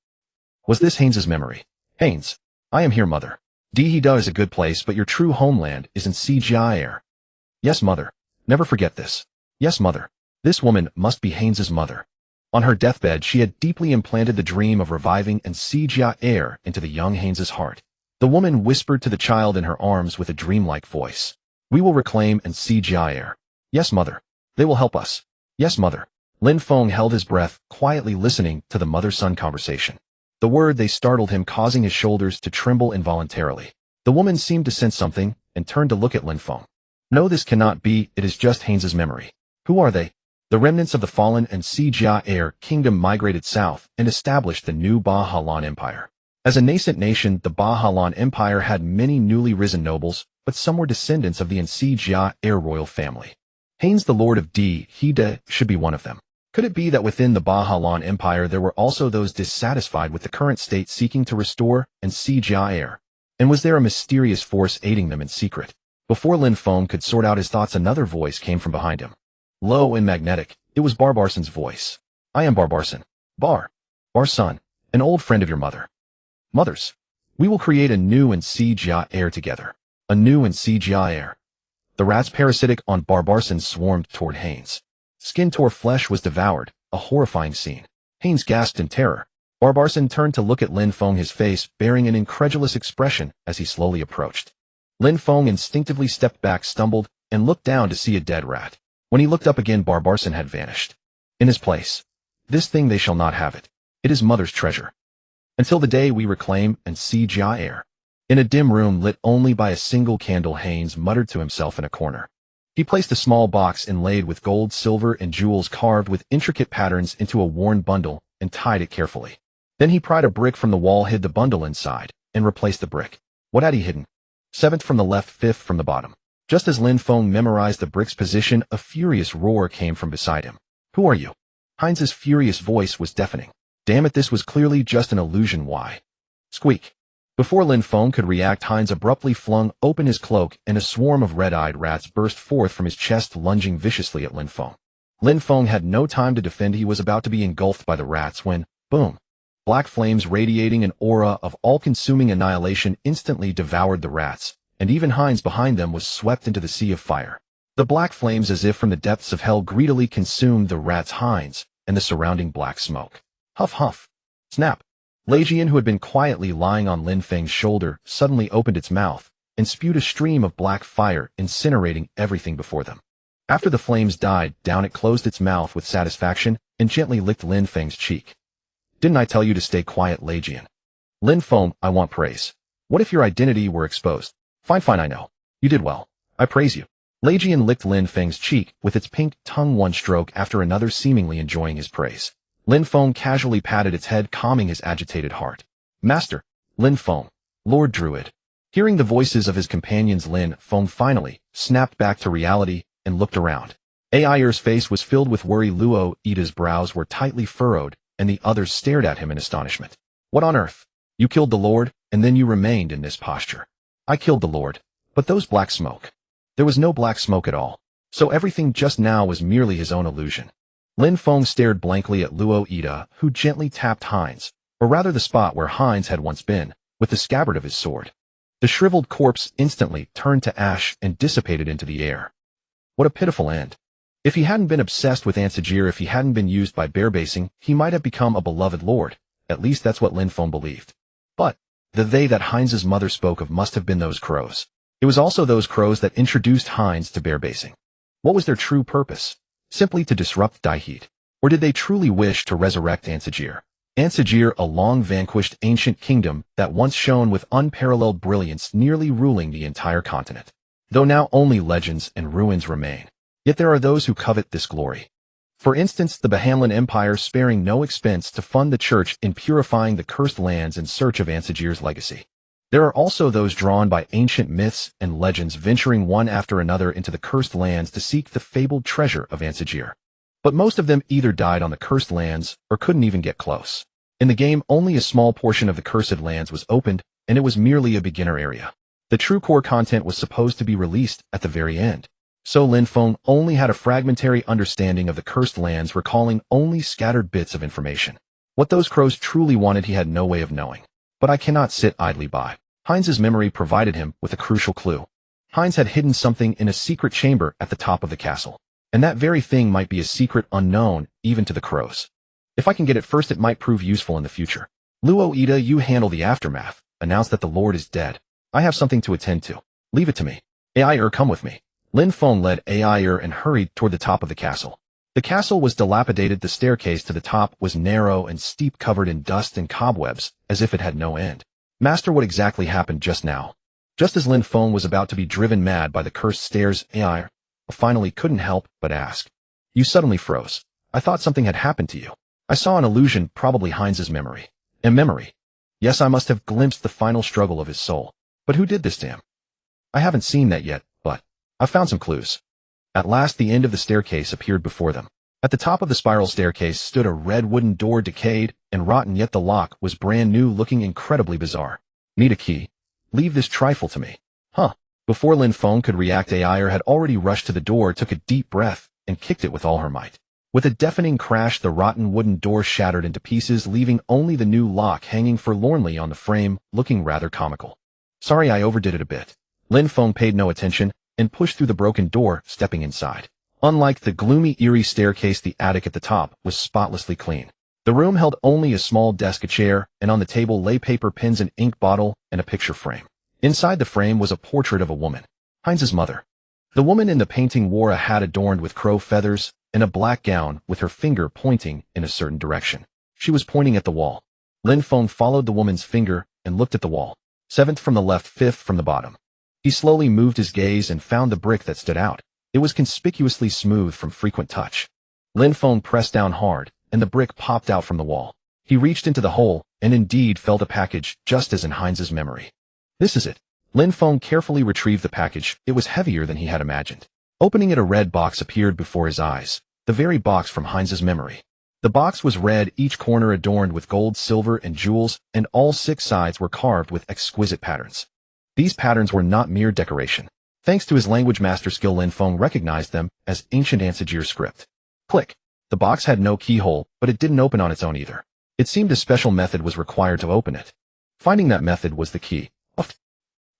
Was this Haynes's memory? Haynes. I am here, mother. Hida is a good place, but your true homeland is in Nsijia heir. Yes, mother. Never forget this. Yes, mother. This woman must be Haynes's mother. On her deathbed, she had deeply implanted the dream of reviving Nsijia heir into the young Haynes's heart. The woman whispered to the child in her arms with a dreamlike voice. We will reclaim Nsijia heir. Yes, mother. They will help us. Yes, mother. Lin Feng held his breath, quietly listening to the mother-son conversation. The word they startled him, causing his shoulders to tremble involuntarily. The woman seemed to sense something and turned to look at Lin Feng. No, this cannot be. It is just Haynes's memory. Who are they? The remnants of the fallen Nsijia heir kingdom migrated south and established the new Bajalan Empire. As a nascent nation, the Bajalan Empire had many newly risen nobles, but some were descendants of the Nsijia heir royal family. Haynes, the lord of Hida, should be one of them. Could it be that within the Bajalan Empire there were also those dissatisfied with the current state, seeking to restore Nsijia heir? And was there a mysterious force aiding them in secret? Before Lin Feng could sort out his thoughts, another voice came from behind him. Low and magnetic, it was Barbarsan's voice. I am Barbarsan. Barson, an old friend of your mother. Mother's. We will create a new Nsijia heir together. A new Nsijia heir. The rats parasitic on Barbarsan swarmed toward Haynes. Skin tore flesh was devoured, a horrifying scene. Haynes gasped in terror. Barbarsan turned to look at Lin Feng, his face bearing an incredulous expression as he slowly approached. Lin Feng instinctively stepped back, stumbled, and looked down to see a dead rat. When he looked up again, Barbarsan had vanished. In his place. This thing, they shall not have it. It is mother's treasure. Until the day we reclaim Nsijia heir. In a dim room lit only by a single candle, Haynes muttered to himself in a corner. He placed a small box inlaid with gold, silver, and jewels carved with intricate patterns into a worn bundle and tied it carefully. Then he pried a brick from the wall, hid the bundle inside, and replaced the brick. What had he hidden? 7th from the left, 5th from the bottom. Just as Lin Feng memorized the brick's position, a furious roar came from beside him. Who are you? Heinz's furious voice was deafening. Damn it, this was clearly just an illusion. Why? Squeak. Before Lin Feng could react, Heinz abruptly flung open his cloak and a swarm of red-eyed rats burst forth from his chest, lunging viciously at Lin Feng. Lin Feng had no time to defend. He was about to be engulfed by the rats when, boom! Black flames radiating an aura of all-consuming annihilation instantly devoured the rats, and even Heinz behind them was swept into the sea of fire. The black flames, as if from the depths of hell, greedily consumed the rat's Heinz and the surrounding black smoke. Huff huff. Snap. Legion, who had been quietly lying on Lin Feng's shoulder, suddenly opened its mouth and spewed a stream of black fire, incinerating everything before them. After the flames died down, it closed its mouth with satisfaction and gently licked Lin Feng's cheek. Didn't I tell you to stay quiet, Legion? Lin Feng, I want praise. What if your identity were exposed? Fine, I know. You did well. I praise you. Legion licked Lin Feng's cheek with its pink tongue, one stroke after another, seemingly enjoying his praise. Lin Feng casually patted its head, calming his agitated heart. Master, Lin Feng, Lord Druid. Hearing the voices of his companions, Lin Feng finally snapped back to reality and looked around. Air's face was filled with worry. Luo Ida's brows were tightly furrowed, and the others stared at him in astonishment. What on earth? You killed the Lord, and then you remained in this posture. I killed the Lord, but those black smoke. There was no black smoke at all, so everything just now was merely his own illusion. Lin Feng stared blankly at Luo Ida, who gently tapped Heinz, or rather the spot where Heinz had once been, with the scabbard of his sword. The shriveled corpse instantly turned to ash and dissipated into the air. What a pitiful end. If he hadn't been obsessed with Ansajir, if he hadn't been used by bearbasing, he might have become a beloved lord. At least that's what Lin Feng believed. But the they that Heinz's mother spoke of must have been those crows. It was also those crows that introduced Heinz to bearbasing. What was their true purpose? Simply to disrupt Daihit? Or did they truly wish to resurrect Ansajir? Ansajir, a long-vanquished ancient kingdom that once shone with unparalleled brilliance, nearly ruling the entire continent. Though now only legends and ruins remain. Yet there are those who covet this glory. For instance, the Bahanlan Empire, sparing no expense to fund the church in purifying the cursed lands in search of Ansajir's legacy. There are also those drawn by ancient myths and legends, venturing one after another into the cursed lands to seek the fabled treasure of Ansajir. But most of them either died on the cursed lands or couldn't even get close. In the game, only a small portion of the cursed lands was opened, and it was merely a beginner area. The true core content was supposed to be released at the very end. So Lin Feng only had a fragmentary understanding of the cursed lands, recalling only scattered bits of information. What those crows truly wanted he had no way of knowing. But I cannot sit idly by. Heinz's memory provided him with a crucial clue. Heinz had hidden something in a secret chamber at the top of the castle. And that very thing might be a secret unknown even to the crows. If I can get it first, it might prove useful in the future. Luo Ida, you handle the aftermath. Announce that the Lord is dead. I have something to attend to. Leave it to me. Air, come with me. Lin Feng led Air and hurried toward the top of the castle. The castle was dilapidated. The staircase to the top was narrow and steep, covered in dust and cobwebs, as if it had no end. Master, what exactly happened just now? Just as Lin Feng was about to be driven mad by the cursed stairs, Air finally couldn't help but ask. You suddenly froze. I thought something had happened to you. I saw an illusion, probably Heinz's memory. A memory. Yes, I must have glimpsed the final struggle of his soul. But who did this to him? I haven't seen that yet, but I've found some clues. At last the end of the staircase appeared before them. At the top of the spiral staircase stood a red wooden door, decayed and rotten, yet the lock was brand new, looking incredibly bizarre. Need a key? Leave this trifle to me. Huh. Before Lin Feng could react, Air had already rushed to the door, took a deep breath, and kicked it with all her might. With a deafening crash, the rotten wooden door shattered into pieces, leaving only the new lock hanging forlornly on the frame, looking rather comical. Sorry, I overdid it a bit. Lin Feng paid no attention and pushed through the broken door, stepping inside. Unlike the gloomy, eerie staircase, the attic at the top was spotlessly clean. The room held only a small desk, a chair, and on the table lay paper, pens, an ink bottle, and a picture frame. Inside the frame was a portrait of a woman, Heinz's mother. The woman in the painting wore a hat adorned with crow feathers and a black gown, with her finger pointing in a certain direction. She was pointing at the wall. Lin Feng followed the woman's finger and looked at the wall. 7th from the left, 5th from the bottom. He slowly moved his gaze and found the brick that stood out. It was conspicuously smooth from frequent touch. Lin Feng pressed down hard, and the brick popped out from the wall. He reached into the hole, and indeed felt a package, just as in Heinz's memory. This is it. Lin Feng carefully retrieved the package. It was heavier than he had imagined. Opening it, a red box appeared before his eyes, the very box from Heinz's memory. The box was red, each corner adorned with gold, silver, and jewels, and all 6 sides were carved with exquisite patterns. These patterns were not mere decoration. Thanks to his language master skill, Lin Feng recognized them as ancient Ansajir script. Click. The box had no keyhole, but it didn't open on its own either. It seemed a special method was required to open it. Finding that method was the key.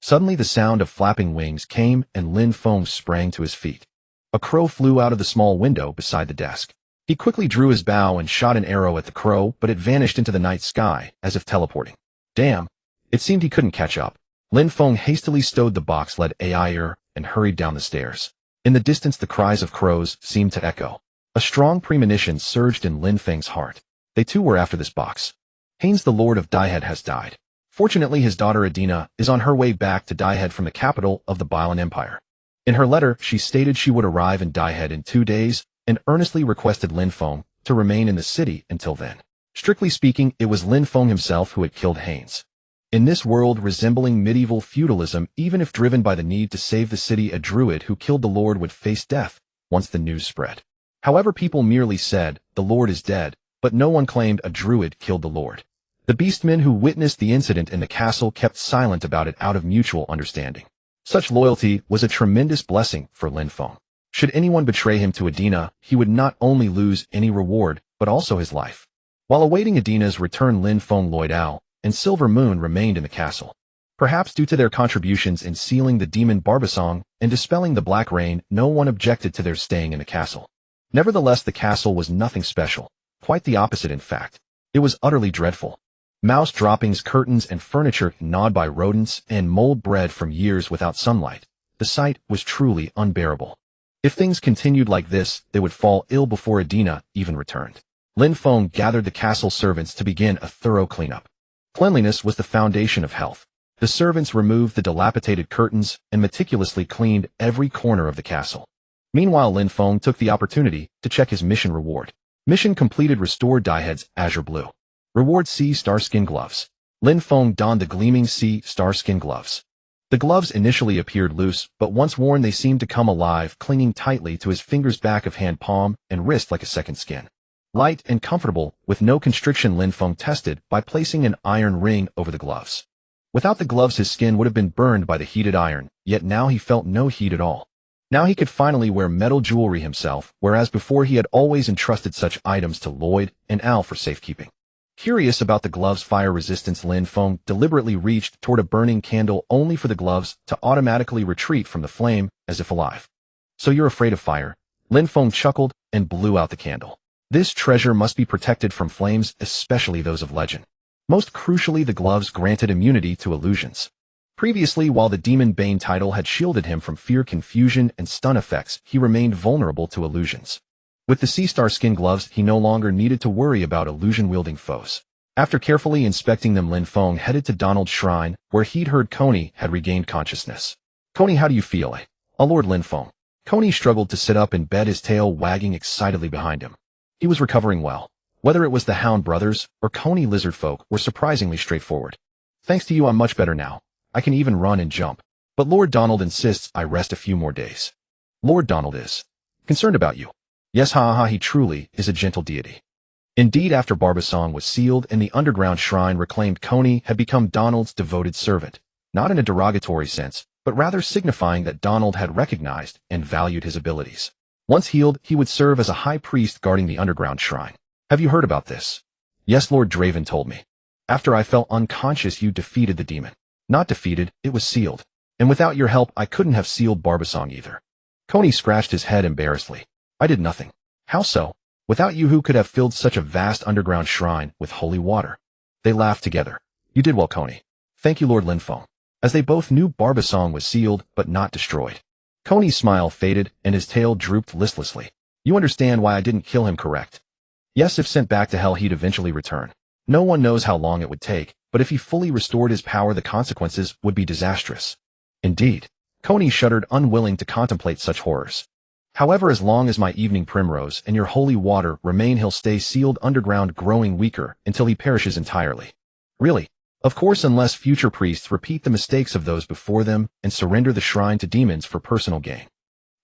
Suddenly the sound of flapping wings came and Lin Feng sprang to his feet. A crow flew out of the small window beside the desk. He quickly drew his bow and shot an arrow at the crow, but it vanished into the night sky, as if teleporting. Damn! It seemed he couldn't catch up. Lin Feng hastily stowed the box-led AI and hurried down the stairs. In the distance the cries of crows seemed to echo. A strong premonition surged in Lin Feng's heart. They too were after this box. Haynes, the Lord of Daihead, has died. Fortunately, his daughter Adina is on her way back to Daihead from the capital of the Bailan Empire. In her letter, she stated she would arrive in Daihead in 2 days and earnestly requested Lin Feng to remain in the city until then. Strictly speaking, it was Lin Feng himself who had killed Haynes. In this world resembling medieval feudalism, even if driven by the need to save the city, a druid who killed the Lord would face death once the news spread. However, people merely said, "The Lord is dead," but no one claimed a druid killed the Lord. The beastmen who witnessed the incident in the castle kept silent about it out of mutual understanding. Such loyalty was a tremendous blessing for Lin Feng. Should anyone betray him to Adina, he would not only lose any reward, but also his life. While awaiting Adina's return, Lin Feng, Lloyd Owl, and Silver Moon remained in the castle. Perhaps due to their contributions in sealing the demon Barbasong and dispelling the Black Rain, no one objected to their staying in the castle. Nevertheless, the castle was nothing special. Quite the opposite, in fact. It was utterly dreadful. Mouse droppings, curtains, and furniture gnawed by rodents, and mold bred from years without sunlight. The sight was truly unbearable. If things continued like this, they would fall ill before Adina even returned. Lin Feng gathered the castle servants to begin a thorough cleanup. Cleanliness was the foundation of health. The servants removed the dilapidated curtains and meticulously cleaned every corner of the castle. Meanwhile, Lin Feng took the opportunity to check his mission reward. Mission completed: restore Daihead's azure blue. Reward: sea star skin gloves. Lin Feng donned the gleaming sea star skin gloves. The gloves initially appeared loose, but once worn they seemed to come alive, clinging tightly to his fingers, back of hand, palm, and wrist like a second skin. Light and comfortable, with no constriction, Lin Feng tested by placing an iron ring over the gloves. Without the gloves his skin would have been burned by the heated iron, yet now he felt no heat at all. Now he could finally wear metal jewelry himself, whereas before he had always entrusted such items to Lloyd and Al for safekeeping. Curious about the gloves' fire resistance, Lin Feng deliberately reached toward a burning candle only for the gloves to automatically retreat from the flame as if alive. So you're afraid of fire? Lin Feng chuckled and blew out the candle. This treasure must be protected from flames, especially those of legend. Most crucially, the gloves granted immunity to illusions. Previously, while the Demon Bane title had shielded him from fear, confusion, and stun effects, he remained vulnerable to illusions. With the Sea Star skin gloves, he no longer needed to worry about illusion-wielding foes. After carefully inspecting them, Lin Feng headed to Donald's shrine, where he'd heard Coney had regained consciousness. "Coney, how do you feel, Lord Lin Feng?" Coney struggled to sit up in bed, his tail wagging excitedly behind him. He was recovering well. Whether it was the Hound brothers or Coney, lizard folk were surprisingly straightforward. "Thanks to you, I'm much better now. I can even run and jump. But Lord Donald insists I rest a few more days." "Lord Donald is concerned about you." "Yes, he truly is a gentle deity." Indeed, after Barbasong was sealed and the underground shrine reclaimed, Coney had become Donald's devoted servant, not in a derogatory sense, but rather signifying that Donald had recognized and valued his abilities. Once healed, he would serve as a high priest guarding the underground shrine. "Have you heard about this?" "Yes, Lord Draven told me. After I fell unconscious, you defeated the demon." "Not defeated, it was sealed. And without your help, I couldn't have sealed Barbasong either." Coney scratched his head embarrassedly. "I did nothing." "How so?" "Without you, who could have filled such a vast underground shrine with holy water?" They laughed together. "You did well, Coney." "Thank you, Lord Lin Feng." As they both knew, Barbasong was sealed, but not destroyed. Coney's smile faded, and his tail drooped listlessly. "You understand why I didn't kill him, correct?" "Yes, if sent back to hell, he'd eventually return. No one knows how long it would take, but if he fully restored his power, the consequences would be disastrous." "Indeed." Coney shuddered, unwilling to contemplate such horrors. "However, as long as my evening primrose and your holy water remain, he'll stay sealed underground, growing weaker until he perishes entirely." "Really?" "Of course, unless future priests repeat the mistakes of those before them and surrender the shrine to demons for personal gain."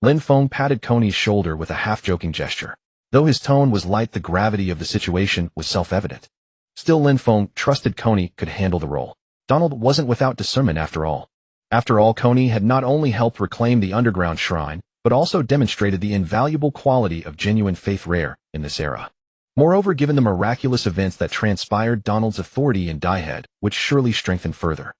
Lin Feng patted Coney's shoulder with a half-joking gesture. Though his tone was light, the gravity of the situation was self-evident. Still, Lin Feng trusted Coney could handle the role. Donald wasn't without discernment after all. After all, Coney had not only helped reclaim the underground shrine, but also demonstrated the invaluable quality of genuine faith, rare in this era. Moreover, given the miraculous events that transpired, Donald's authority in Daihead would surely strengthen further.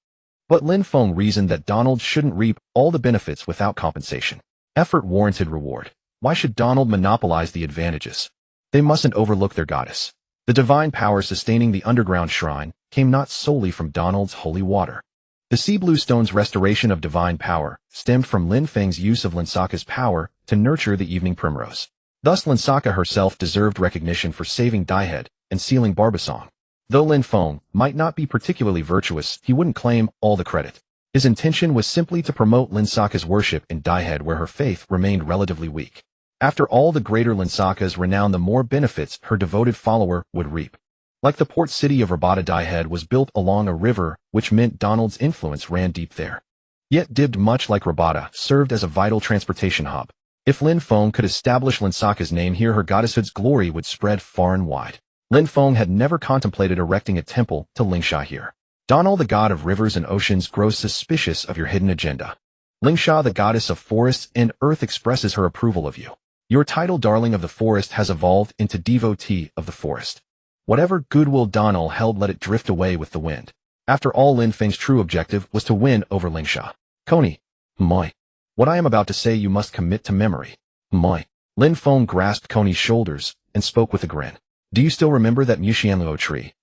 But Lin Feng reasoned that Donald shouldn't reap all the benefits without compensation. Effort warranted reward. Why should Donald monopolize the advantages? They mustn't overlook their goddess. The divine power sustaining the underground shrine came not solely from Donald's holy water. The sea blue stone's restoration of divine power stemmed from Lin Feng's use of Linsaka's power to nurture the evening primrose. Thus Linsaka herself deserved recognition for saving Daihead and sealing Barbasong. Though Lin Feng might not be particularly virtuous, he wouldn't claim all the credit. His intention was simply to promote Linsaka's worship in Daihead where her faith remained relatively weak. After all, the greater Linsaka's renown, the more benefits her devoted follower would reap. Like the port city of Rabata, Daihead was built along a river, which meant Donald's influence ran deep there. Yet Dibd, much like Rabata, served as a vital transportation hub. If Lin Feng could establish Linsaka's name here, her goddesshood's glory would spread far and wide. Lin Feng had never contemplated erecting a temple to Lingsha here. Donald, the god of rivers and oceans, grows suspicious of your hidden agenda. Lingsha, the goddess of forests and earth, expresses her approval of you. Your title, darling of the forest, has evolved into devotee of the forest. Whatever goodwill Donald held, let it drift away with the wind. After all, Lin Feng's true objective was to win over Lingsha. Coney. Moi. What I am about to say you must commit to memory. Moi. Lin Feng grasped Coney's shoulders and spoke with a grin. Do you still remember that Muxianluo tree?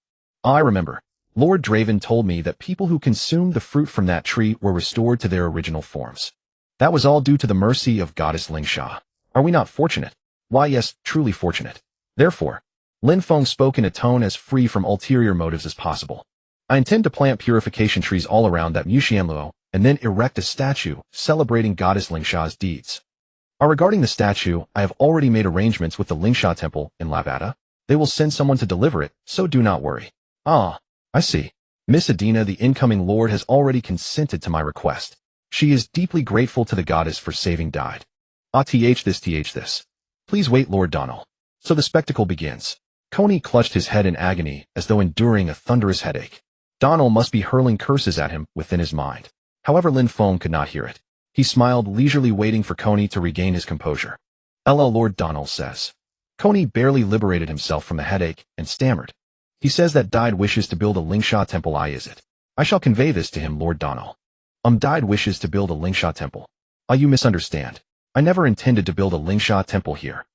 I remember. Lord Draven told me that people who consumed the fruit from that tree were restored to their original forms. That was all due to the mercy of Goddess Lingsha. Are we not fortunate? Why, yes, truly fortunate. Therefore, Lin Feng spoke in a tone as free from ulterior motives as possible. I intend to plant purification trees all around that Muxianluo and then erect a statue celebrating Goddess Lingsha's deeds. Regarding the statue, I have already made arrangements with the Lingsha temple in Lavada. They will send someone to deliver it, so do not worry. Ah, I see. Miss Adina, the incoming lord, has already consented to my request. She is deeply grateful to the goddess for saving Died. This. Please wait, Lord Donald. So the spectacle begins. Coney clutched his head in agony as though enduring a thunderous headache. Donald must be hurling curses at him within his mind. However, Lin Feng could not hear it. He smiled leisurely, waiting for Coney to regain his composure. LL Lord Donald says. Coney barely liberated himself from the headache and stammered. He says that Died wishes to build a Lingsha temple. Is it? I shall convey this to him, Lord Donald. Died wishes to build a Lingsha temple. You misunderstand. I never intended to build a Lingsha temple here.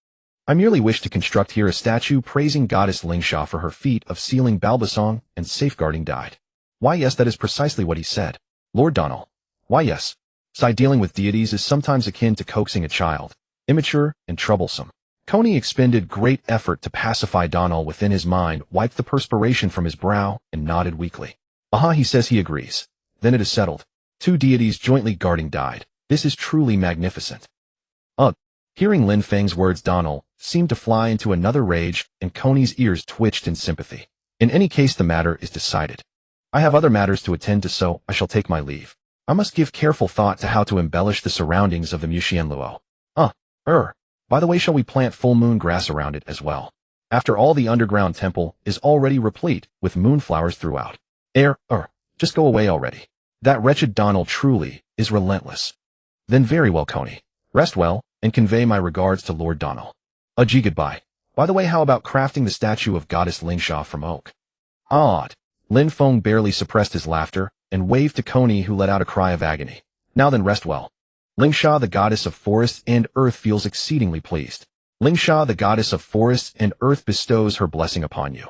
I merely wish to construct here a statue praising Goddess Lingsha for her feat of sealing Balbasong and safeguarding Died. Why, yes, that is precisely what he said. Lord Donald. Why, yes. Dealing with deities is sometimes akin to coaxing a child, immature and troublesome. Coney expended great effort to pacify Donald within his mind, wiped the perspiration from his brow, and nodded weakly. He says he agrees. Then it is settled. Two deities jointly guarding Died. This is truly magnificent. Hearing Lin Feng's words, Donald seemed to fly into another rage, and Coney's ears twitched in sympathy. In any case, the matter is decided. I have other matters to attend to, so I shall take my leave. I must give careful thought to how to embellish the surroundings of the Muxianluo. By the way, shall we plant full moon grass around it as well? After all, the underground temple is already replete with moonflowers throughout. Just go away already. That wretched Donald truly is relentless. Then very well, Coney. Rest well, and convey my regards to Lord Donald. Goodbye. By the way, how about crafting the statue of Goddess Lingsha from oak? Odd. Lin Feng barely suppressed his laughter and waved to Coney, who let out a cry of agony. Now then, rest well. Lingsha, the goddess of forests and earth, feels exceedingly pleased. Lingsha, the goddess of forests and earth, bestows her blessing upon you.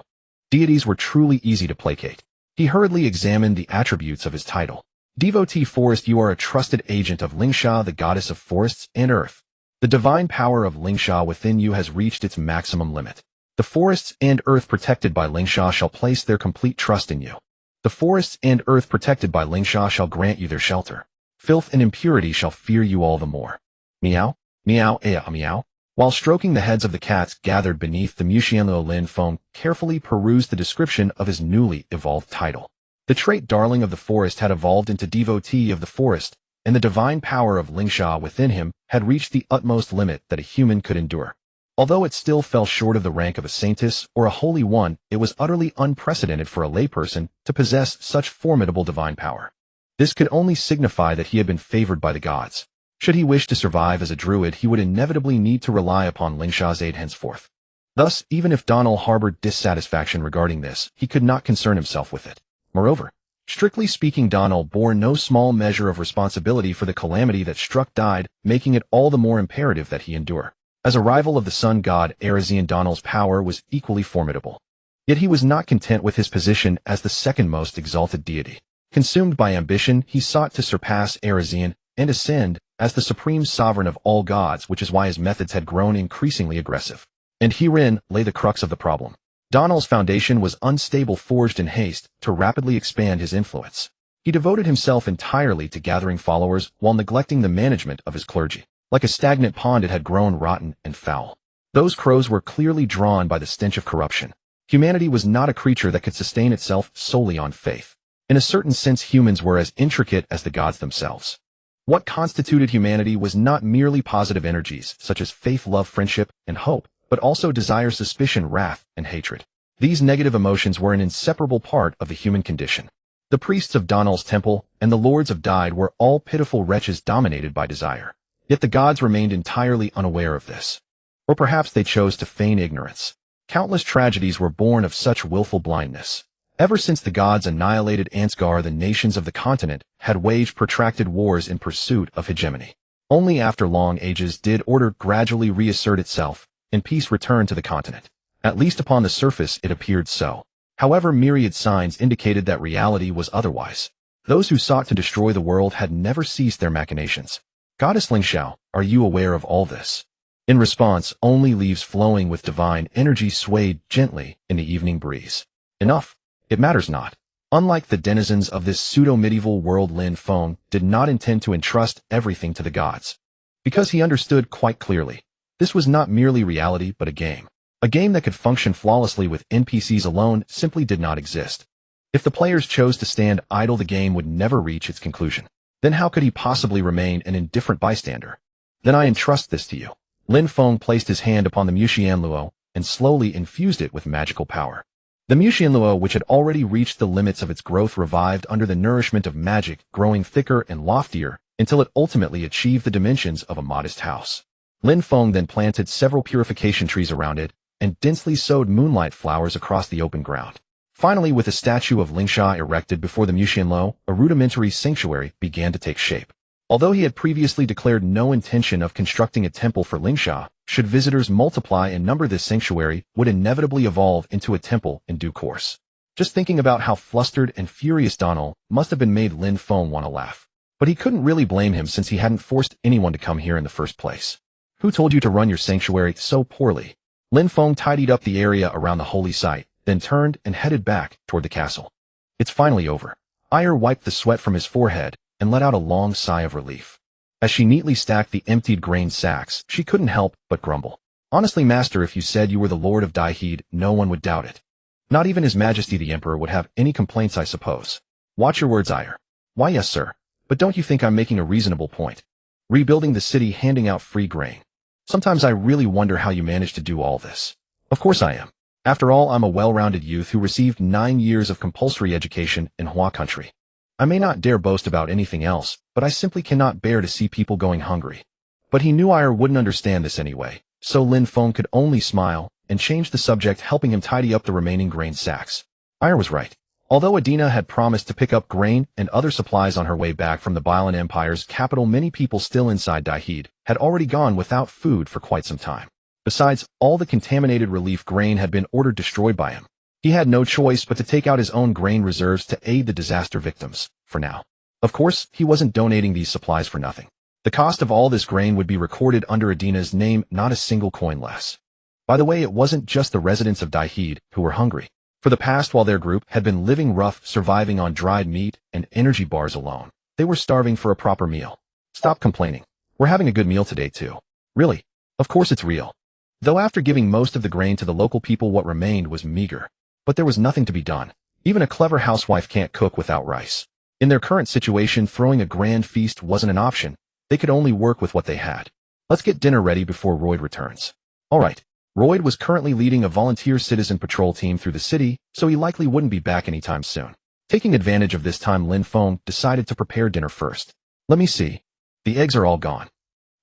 Deities were truly easy to placate. He hurriedly examined the attributes of his title. Devotee Forest, you are a trusted agent of Lingsha, the goddess of forests and earth. The divine power of Lingsha within you has reached its maximum limit. The forests and earth protected by Lingsha shall place their complete trust in you. The forests and earth protected by Lingsha shall grant you their shelter. Filth and impurity shall fear you all the more. Meow, meow, meow. While stroking the heads of the cats gathered beneath the Muxianluo, Lin Feng carefully perused the description of his newly evolved title. The trait Darling of the Forest had evolved into Devotee of the Forest, and the divine power of Lingsha within him had reached the utmost limit that a human could endure. Although it still fell short of the rank of a saintess or a holy one, it was utterly unprecedented for a layperson to possess such formidable divine power. This could only signify that he had been favored by the gods. Should he wish to survive as a druid, he would inevitably need to rely upon Lingsha's aid henceforth. Thus, even if Donald harbored dissatisfaction regarding this, he could not concern himself with it. Moreover, Strictly speaking, Donald bore no small measure of responsibility for the calamity that struck Died, making it all the more imperative that he endure. As a rival of the sun god Arizian, Donald's power was equally formidable. Yet he was not content with his position as the second most exalted deity. Consumed by ambition, he sought to surpass Arizian and ascend as the supreme sovereign of all gods, which is why his methods had grown increasingly aggressive. And herein lay the crux of the problem. Donald's foundation was unstable, forged in haste to rapidly expand his influence. He devoted himself entirely to gathering followers while neglecting the management of his clergy. Like a stagnant pond, it had grown rotten and foul. Those crows were clearly drawn by the stench of corruption. Humanity was not a creature that could sustain itself solely on faith. In a certain sense, humans were as intricate as the gods themselves. What constituted humanity was not merely positive energies, such as faith, love, friendship, and hope, but also desire, suspicion, wrath, and hatred. These negative emotions were an inseparable part of the human condition. The priests of Donald's temple and the lords of Died were all pitiful wretches dominated by desire. Yet the gods remained entirely unaware of this. Or perhaps they chose to feign ignorance. Countless tragedies were born of such willful blindness. Ever since the gods annihilated Ansgar, the nations of the continent had waged protracted wars in pursuit of hegemony. Only after long ages did order gradually reassert itself, and peace returned to the continent. At least upon the surface it appeared so. However, myriad signs indicated that reality was otherwise. Those who sought to destroy the world had never ceased their machinations. Goddess Ling Xiao, are you aware of all this? In response, only leaves flowing with divine energy swayed gently in the evening breeze. Enough. It matters not. Unlike the denizens of this pseudo-medieval world, Lin Feng did not intend to entrust everything to the gods. Because he understood quite clearly, this was not merely reality but a game. A game that could function flawlessly with NPCs alone simply did not exist. If the players chose to stand idle, the game would never reach its conclusion. Then how could he possibly remain an indifferent bystander? Then I entrust this to you. Lin Feng placed his hand upon the Muxianluo and slowly infused it with magical power. The Muxianluo, which had already reached the limits of its growth, revived under the nourishment of magic, growing thicker and loftier until it ultimately achieved the dimensions of a modest house. Lin Feng then planted several purification trees around it and densely sowed moonlight flowers across the open ground. Finally, with a statue of Lingsha erected before the Muxianluo, a rudimentary sanctuary began to take shape. Although he had previously declared no intention of constructing a temple for Lingsha, should visitors multiply in number, this sanctuary would inevitably evolve into a temple in due course. Just thinking about how flustered and furious Donald must have been made Lin Feng want to laugh. But he couldn't really blame him, since he hadn't forced anyone to come here in the first place. Who told you to run your sanctuary so poorly? Lin Feng tidied up the area around the holy site, then turned and headed back toward the castle. It's finally over. Ire wiped the sweat from his forehead and let out a long sigh of relief. As she neatly stacked the emptied grain sacks, she couldn't help but grumble. Honestly, master, if you said you were the Lord of Daihid, no one would doubt it. Not even His Majesty the Emperor would have any complaints, I suppose. Watch your words, Ire. Why, yes, sir. But don't you think I'm making a reasonable point? Rebuilding the city, handing out free grain. Sometimes I really wonder how you managed to do all this. Of course I am. After all, I'm a well-rounded youth who received 9 years of compulsory education in Hua country. I may not dare boast about anything else, but I simply cannot bear to see people going hungry. But he knew Ire wouldn't understand this anyway, so Lin Feng could only smile and change the subject, helping him tidy up the remaining grain sacks. Ire was right. Although Adina had promised to pick up grain and other supplies on her way back from the Bailan Empire's capital, many people still inside Daihid had already gone without food for quite some time. Besides, all the contaminated relief grain had been ordered destroyed by him. He had no choice but to take out his own grain reserves to aid the disaster victims, for now. Of course, he wasn't donating these supplies for nothing. The cost of all this grain would be recorded under Adina's name, not a single coin less. By the way, it wasn't just the residents of Daihid who were hungry. For the past while their group had been living rough, surviving on dried meat and energy bars alone, they were starving for a proper meal. Stop complaining. We're having a good meal today too. Really? Of course it's real. Though after giving most of the grain to the local people, what remained was meager. But there was nothing to be done. Even a clever housewife can't cook without rice. In their current situation, throwing a grand feast wasn't an option. They could only work with what they had. Let's get dinner ready before Royd returns. All right. Royd was currently leading a volunteer citizen patrol team through the city, so he likely wouldn't be back anytime soon. Taking advantage of this time, Lin Feng decided to prepare dinner first. Let me see. The eggs are all gone.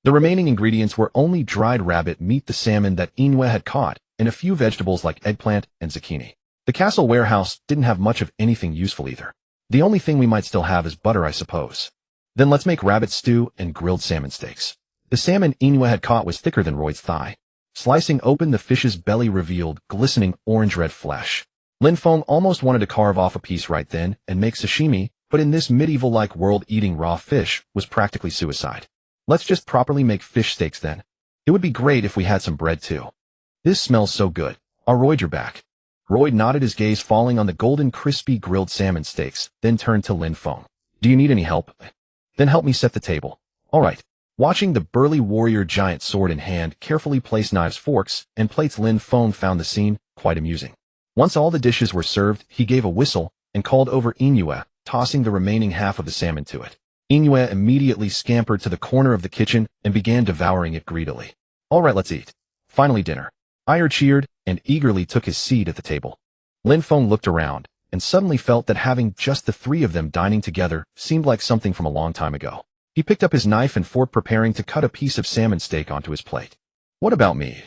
The remaining ingredients were only dried rabbit meat, the salmon that Inwe had caught, and a few vegetables like eggplant and zucchini. The castle warehouse didn't have much of anything useful either. The only thing we might still have is butter, I suppose. Then let's make rabbit stew and grilled salmon steaks. The salmon Inua had caught was thicker than Royd's thigh. Slicing open the fish's belly revealed glistening orange-red flesh. Lin Feng almost wanted to carve off a piece right then and make sashimi, but in this medieval-like world eating raw fish was practically suicide. Let's just properly make fish steaks then. It would be great if we had some bread too. This smells so good. Oh, Royd, you're back. Royd nodded, his gaze falling on the golden crispy grilled salmon steaks, then turned to Lin Feng. Do you need any help? Then help me set the table. All right. Watching the burly warrior, giant sword in hand, carefully place knives, forks, and plates, Lin Feng found the scene quite amusing. Once all the dishes were served, he gave a whistle and called over Inua, tossing the remaining half of the salmon to it. Inua immediately scampered to the corner of the kitchen and began devouring it greedily. All right, let's eat. Finally dinner. Ire cheered and eagerly took his seat at the table. Lin Feng looked around and suddenly felt that having just the three of them dining together seemed like something from a long time ago. He picked up his knife and fork, preparing to cut a piece of salmon steak onto his plate. What about me?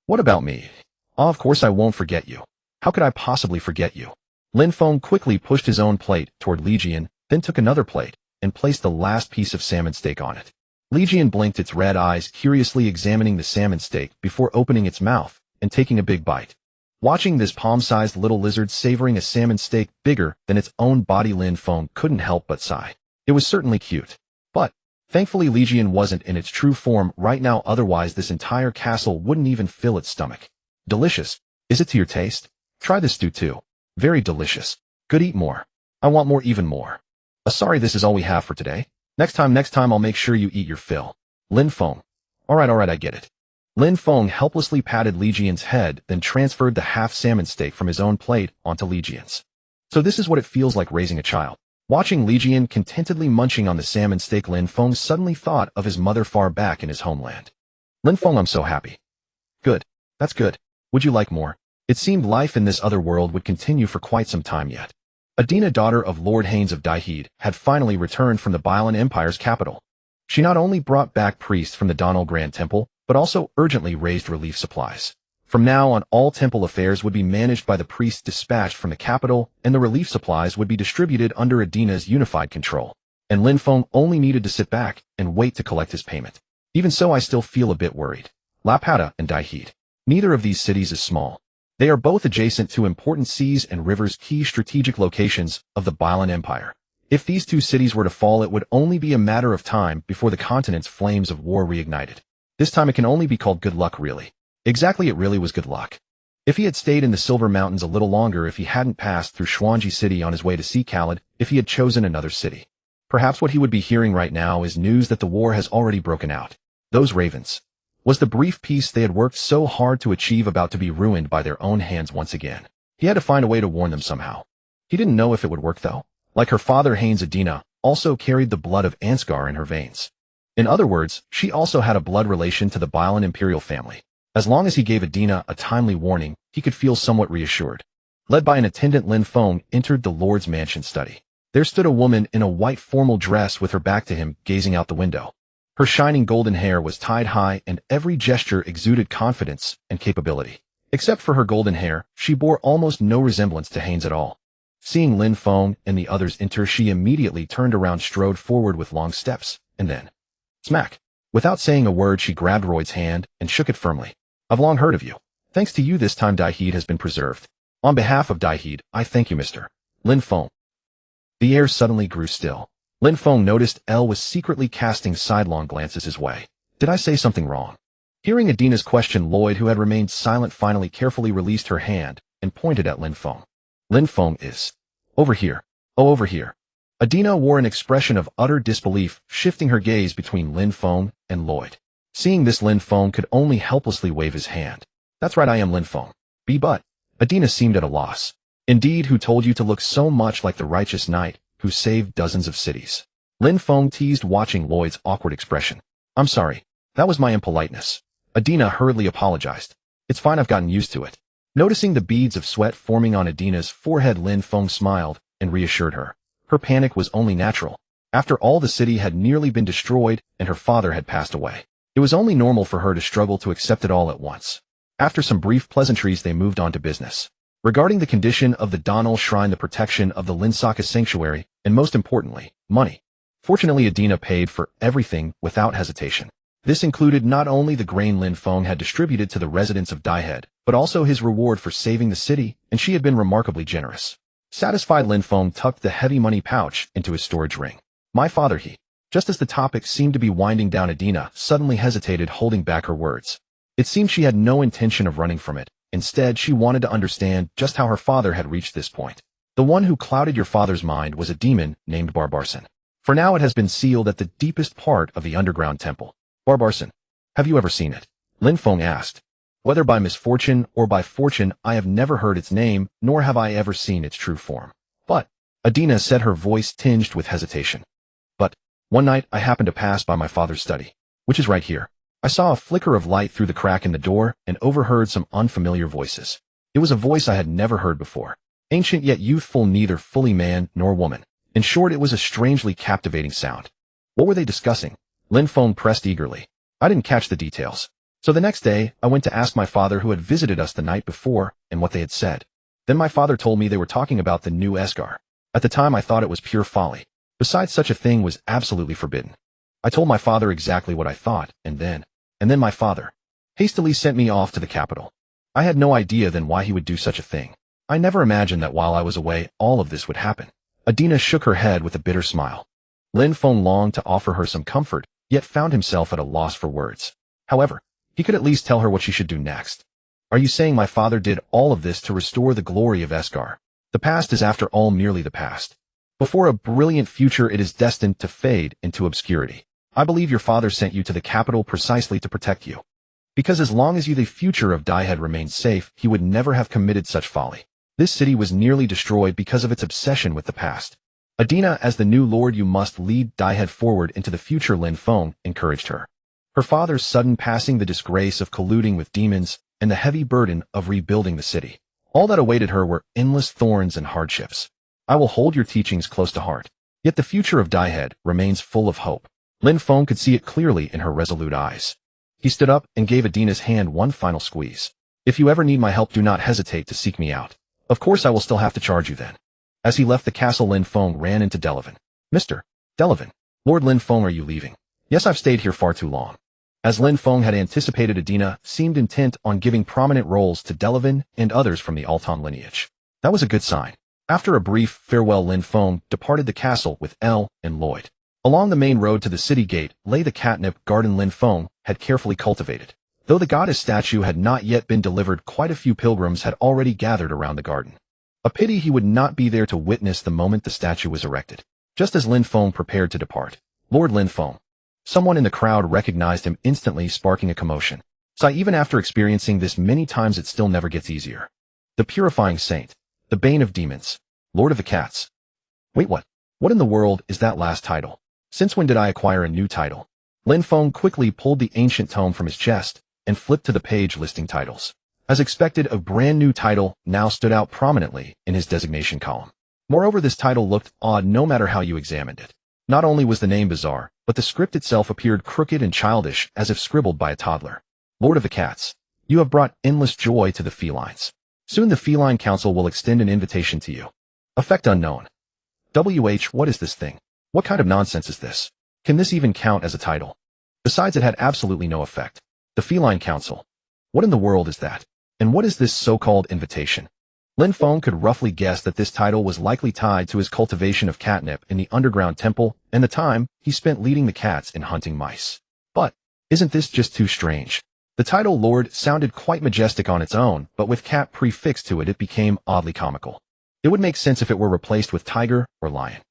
What about me? Oh, of course I won't forget you. How could I possibly forget you? Lin Feng quickly pushed his own plate toward Lijian, then took another plate and placed the last piece of salmon steak on it. Lijian blinked its red eyes, curiously examining the salmon steak before opening its mouth and taking a big bite. Watching this palm-sized little lizard savoring a salmon steak bigger than its own body, Lin Feng couldn't help but sigh. It was certainly cute. But, thankfully, Lijian wasn't in its true form right now, otherwise this entire castle wouldn't even fill its stomach. Delicious. Is it to your taste? Try this stew too. Very delicious. Good, eat more. I want more, even more. Sorry, this is all we have for today. Next time I'll make sure you eat your fill. Lin Feng. Alright, I get it. Lin Feng helplessly patted Lijian's head, then transferred the half salmon steak from his own plate onto Lijian's. So this is what it feels like raising a child. Watching Lijian contentedly munching on the salmon steak, Lin Feng suddenly thought of his mother far back in his homeland. Lin Feng, I'm so happy. Good. That's good. Would you like more? It seemed life in this other world would continue for quite some time yet. Adina, daughter of Lord Haynes of Daihid, had finally returned from the Bailan Empire's capital. She not only brought back priests from the Donal Grand Temple, but also urgently raised relief supplies. From now on, all temple affairs would be managed by the priests dispatched from the capital, and the relief supplies would be distributed under Adina's unified control. And Lin Feng only needed to sit back and wait to collect his payment. Even so, I still feel a bit worried. Lapata and Daihid. Neither of these cities is small. They are both adjacent to important seas and rivers, key strategic locations of the Bailan Empire. If these two cities were to fall, it would only be a matter of time before the continent's flames of war reignited. This time it can only be called good luck, really. Exactly, it really was good luck. If he had stayed in the Silver Mountains a little longer, if he hadn't passed through Xuanji City on his way to see Khalid, if he had chosen another city. Perhaps what he would be hearing right now is news that the war has already broken out. Those ravens. Was the brief peace they had worked so hard to achieve about to be ruined by their own hands once again? He had to find a way to warn them somehow. He didn't know if it would work though. Like her father Haynes, Adina also carried the blood of Ansgar in her veins. In other words, she also had a blood relation to the Bailan imperial family. As long as he gave Adina a timely warning, he could feel somewhat reassured. Led by an attendant, Lin Feng entered the Lord's mansion study. There stood a woman in a white formal dress with her back to him, gazing out the window. Her shining golden hair was tied high and every gesture exuded confidence and capability. Except for her golden hair, she bore almost no resemblance to Haynes at all. Seeing Lin Feng and the others enter, she immediately turned around, strode forward with long steps, and then, smack! Without saying a word, she grabbed Royd's hand and shook it firmly. I've long heard of you. Thanks to you, this time Daihid has been preserved. On behalf of Daihid, I thank you, Mr. Lin Feng. The air suddenly grew still. Lin Feng noticed Elle was secretly casting sidelong glances his way. Did I say something wrong? Hearing Adina's question, Lloyd, who had remained silent, finally carefully released her hand and pointed at Lin Feng. Lin Feng is over here. Oh, over here. Adina wore an expression of utter disbelief, shifting her gaze between Lin Feng and Lloyd. Seeing this, Lin Feng could only helplessly wave his hand. That's right, I am Lin Feng. But Adina seemed at a loss. Indeed, who told you to look so much like the righteous knight who saved dozens of cities? Lin Feng teased, watching Lloyd's awkward expression. I'm sorry. That was my impoliteness. Adina hurriedly apologized. It's fine, I've gotten used to it. Noticing the beads of sweat forming on Adina's forehead, Lin Feng smiled and reassured her. Her panic was only natural. After all, the city had nearly been destroyed and her father had passed away. It was only normal for her to struggle to accept it all at once. After some brief pleasantries, they moved on to business. regarding the condition of the Donal Shrine, the protection of the Linsaka Sanctuary, and most importantly, money. Fortunately, Adina paid for everything without hesitation. This included not only the grain Lin Feng had distributed to the residents of Daihead, but also his reward for saving the city, and she had been remarkably generous. Satisfied, Lin Feng tucked the heavy money pouch into his storage ring. My father, he. Just as the topic seemed to be winding down, Adina suddenly hesitated, holding back her words. It seemed she had no intention of running from it. Instead, she wanted to understand just how her father had reached this point. The one who clouded your father's mind was a demon named Barbarsan. For now, it has been sealed at the deepest part of the underground temple. Barbarsan, have you ever seen it? Lin Feng asked. Whether by misfortune or by fortune, I have never heard its name, nor have I ever seen its true form. But, Adina said, her voice tinged with hesitation. But, one night I happened to pass by my father's study, which is right here. I saw a flicker of light through the crack in the door and overheard some unfamiliar voices. It was a voice I had never heard before. Ancient yet youthful, neither fully man nor woman. In short, it was a strangely captivating sound. What were they discussing? Lin Feng pressed eagerly. I didn't catch the details. So the next day, I went to ask my father who had visited us the night before and what they had said. Then my father told me they were talking about the new Esgar. At the time, I thought it was pure folly. Besides, such a thing was absolutely forbidden. I told my father exactly what I thought, and then my father hastily sent me off to the capital. I had no idea then why he would do such a thing. I never imagined that while I was away, all of this would happen. Adina shook her head with a bitter smile. Lin Feng longed to offer her some comfort, yet found himself at a loss for words. However, he could at least tell her what she should do next. Are you saying my father did all of this to restore the glory of Esgar? The past is after all merely the past. Before a brilliant future, it is destined to fade into obscurity. I believe your father sent you to the capital precisely to protect you. Because as long as the future of Daihead remained safe, he would never have committed such folly. This city was nearly destroyed because of its obsession with the past. Adina, as the new lord, you must lead Daihead forward into the future, Lin Feng encouraged her. Her father's sudden passing, the disgrace of colluding with demons, and the heavy burden of rebuilding the city. All that awaited her were endless thorns and hardships. I will hold your teachings close to heart. Yet the future of Daihead remains full of hope. Lin Feng could see it clearly in her resolute eyes. He stood up and gave Adina's hand one final squeeze. If you ever need my help, do not hesitate to seek me out. Of course, I will still have to charge you then. As he left the castle, Lin Feng ran into Delavan. Mr. Delavan, Lord Lin Feng, are you leaving? Yes, I've stayed here far too long. As Lin Feng had anticipated, Adina seemed intent on giving prominent roles to Delavan and others from the Altan lineage. That was a good sign. After a brief farewell, Lin Feng departed the castle with Elle and Lloyd. Along the main road to the city gate lay the catnip garden Lin Feng had carefully cultivated. Though the goddess statue had not yet been delivered, quite a few pilgrims had already gathered around the garden. A pity he would not be there to witness the moment the statue was erected. Just as Lin Feng prepared to depart, Lord Lin Feng. Someone in the crowd recognized him instantly, sparking a commotion. So even after experiencing this many times, it still never gets easier. The purifying saint, the bane of demons, Lord of the Cats. Wait, what? What in the world is that last title? Since when did I acquire a new title? Lin Feng quickly pulled the ancient tome from his chest and flipped to the page listing titles. As expected, a brand new title now stood out prominently in his designation column. Moreover, this title looked odd no matter how you examined it. Not only was the name bizarre, but the script itself appeared crooked and childish, as if scribbled by a toddler. Lord of the Cats, you have brought endless joy to the felines. Soon the Feline Council will extend an invitation to you. Effect unknown. What is this thing? What kind of nonsense is this? Can this even count as a title? Besides, it had absolutely no effect. The Feline Council. What in the world is that? And what is this so-called invitation? Lin Feng could roughly guess that this title was likely tied to his cultivation of catnip in the underground temple and the time he spent leading the cats in hunting mice. But, isn't this just too strange? The title Lord sounded quite majestic on its own, but with cat prefixed to it, it became oddly comical. It would make sense if it were replaced with tiger or lion.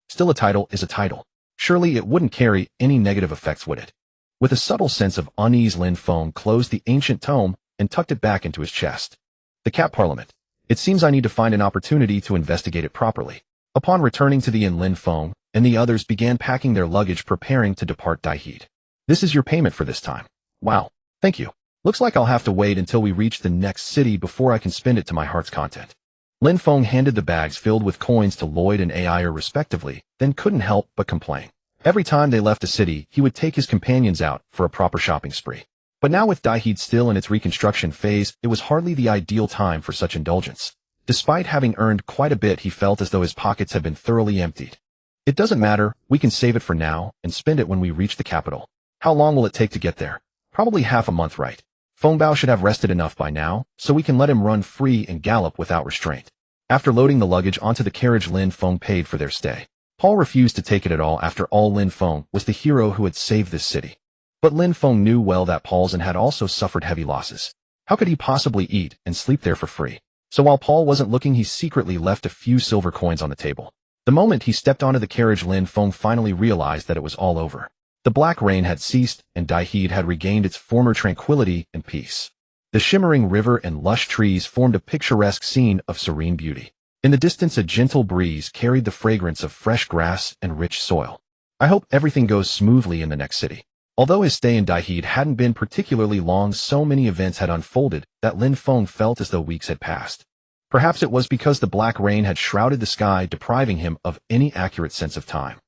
Still, a title is a title. Surely it wouldn't carry any negative effects, would it? With a subtle sense of unease, Lin Feng closed the ancient tome and tucked it back into his chest. The Cat Parliament. It seems I need to find an opportunity to investigate it properly. Upon returning to the inn, Lin Feng and the others began packing their luggage, preparing to depart Daihead. This is your payment for this time. Wow. Thank you. Looks like I'll have to wait until we reach the next city before I can spend it to my heart's content. Lin Feng handed the bags filled with coins to Lloyd and Ayer respectively, then couldn't help but complain. Every time they left the city, he would take his companions out for a proper shopping spree. But now with Daiheed still in its reconstruction phase, it was hardly the ideal time for such indulgence. Despite having earned quite a bit, he felt as though his pockets had been thoroughly emptied. It doesn't matter, we can save it for now and spend it when we reach the capital. How long will it take to get there? Probably half a month, right? Fengbao should have rested enough by now, so we can let him run free and gallop without restraint. After loading the luggage onto the carriage, Lin Feng paid for their stay. Paul refused to take it at all. After all, Lin Feng was the hero who had saved this city. But Lin Feng knew well that Paul's had also suffered heavy losses. How could he possibly eat and sleep there for free? So while Paul wasn't looking, he secretly left a few silver coins on the table. The moment he stepped onto the carriage, Lin Feng finally realized that it was all over. The black rain had ceased, and Daiheed had regained its former tranquility and peace. The shimmering river and lush trees formed a picturesque scene of serene beauty. In the distance, a gentle breeze carried the fragrance of fresh grass and rich soil. I hope everything goes smoothly in the next city. Although his stay in Daiheed hadn't been particularly long, so many events had unfolded that Lin Feng felt as though weeks had passed. Perhaps it was because the black rain had shrouded the sky, depriving him of any accurate sense of time.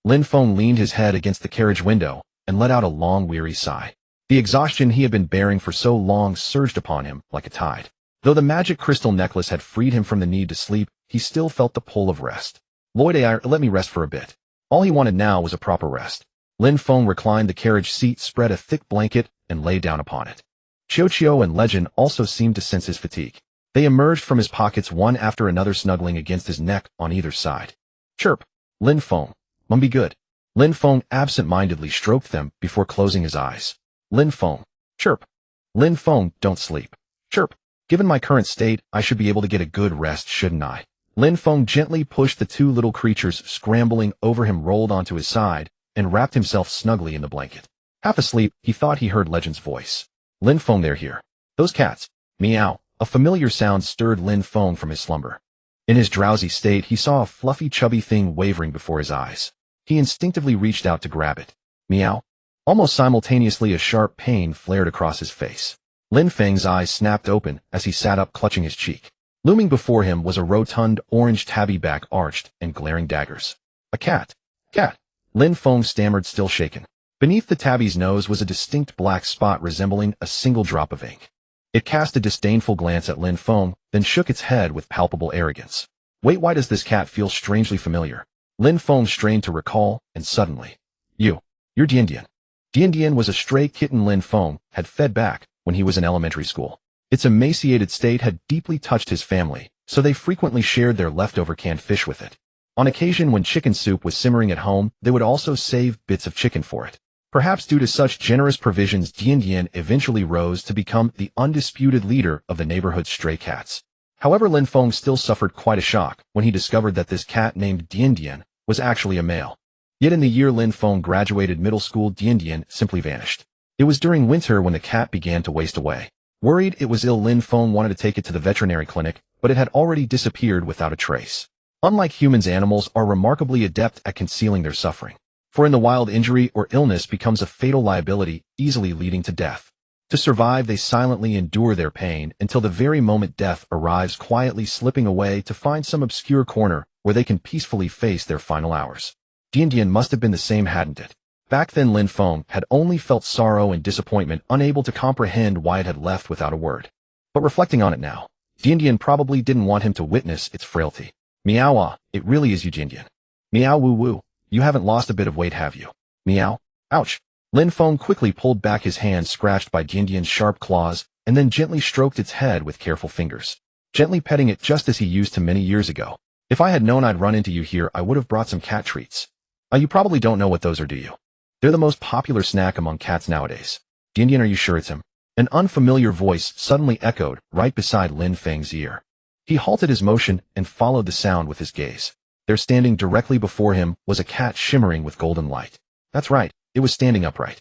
Lin Feng leaned his head against the carriage window and let out a long, weary sigh. The exhaustion he had been bearing for so long surged upon him like a tide. Though the magic crystal necklace had freed him from the need to sleep, he still felt the pull of rest. Let me rest for a bit. All he wanted now was a proper rest. Lin Feng reclined the carriage seat, spread a thick blanket, and lay down upon it. Qiao and Legend also seemed to sense his fatigue. They emerged from his pockets one after another, snuggling against his neck on either side. Chirp, Lin Feng. Mum, be good. Lin Feng absent-mindedly stroked them before closing his eyes. Lin Feng. Chirp. Lin Feng, don't sleep. Chirp. Given my current state, I should be able to get a good rest, shouldn't I? Lin Feng gently pushed the two little creatures scrambling over him, rolled onto his side, and wrapped himself snugly in the blanket. Half asleep, he thought he heard Legend's voice. Lin Feng, they're here. Those cats. Meow. A familiar sound stirred Lin Feng from his slumber. In his drowsy state, he saw a fluffy, chubby thing wavering before his eyes. He instinctively reached out to grab it. Meow. Almost simultaneously, a sharp pain flared across his face. Lin Feng's eyes snapped open as he sat up, clutching his cheek. Looming before him was a rotund orange tabby, back arched and glaring daggers. A cat. Cat. Lin Feng stammered, still shaken. Beneath the tabby's nose was a distinct black spot resembling a single drop of ink. It cast a disdainful glance at Lin Feng, then shook its head with palpable arrogance. Wait, why does this cat feel strangely familiar? Lin Feng strained to recall, and suddenly. You're Dian. Dian was a stray kitten Lin Feng had fed back when he was in elementary school. Its emaciated state had deeply touched his family, so they frequently shared their leftover canned fish with it. On occasion, when chicken soup was simmering at home, they would also save bits of chicken for it. Perhaps due to such generous provisions, Dian eventually rose to become the undisputed leader of the neighborhood's stray cats. However, Lin Feng still suffered quite a shock when he discovered that this cat named Dian was actually a male. Yet in the year Lin Feng graduated middle school, Dian simply vanished. It was during winter when the cat began to waste away. Worried it was ill, Lin Feng wanted to take it to the veterinary clinic, but it had already disappeared without a trace. Unlike humans, animals are remarkably adept at concealing their suffering. For in the wild, injury or illness becomes a fatal liability, easily leading to death. To survive, they silently endure their pain until the very moment death arrives, quietly slipping away to find some obscure corner where they can peacefully face their final hours. Dian must have been the same, hadn't it? Back then, Lin Feng had only felt sorrow and disappointment, unable to comprehend why it had left without a word. But reflecting on it now, Dian probably didn't want him to witness its frailty. Meow, it really is you, Dian. Meow, woo woo. You haven't lost a bit of weight, have you? Meow. Ouch. Lin Feng quickly pulled back his hand, scratched by Dian's sharp claws, and then gently stroked its head with careful fingers, gently petting it just as he used to many years ago. If I had known I'd run into you here, I would have brought some cat treats. You probably don't know what those are, do you? They're the most popular snack among cats nowadays. Dian, are you sure it's him? An unfamiliar voice suddenly echoed right beside Lin Feng's ear. He halted his motion and followed the sound with his gaze. There, standing directly before him, was a cat shimmering with golden light. That's right, it was standing upright.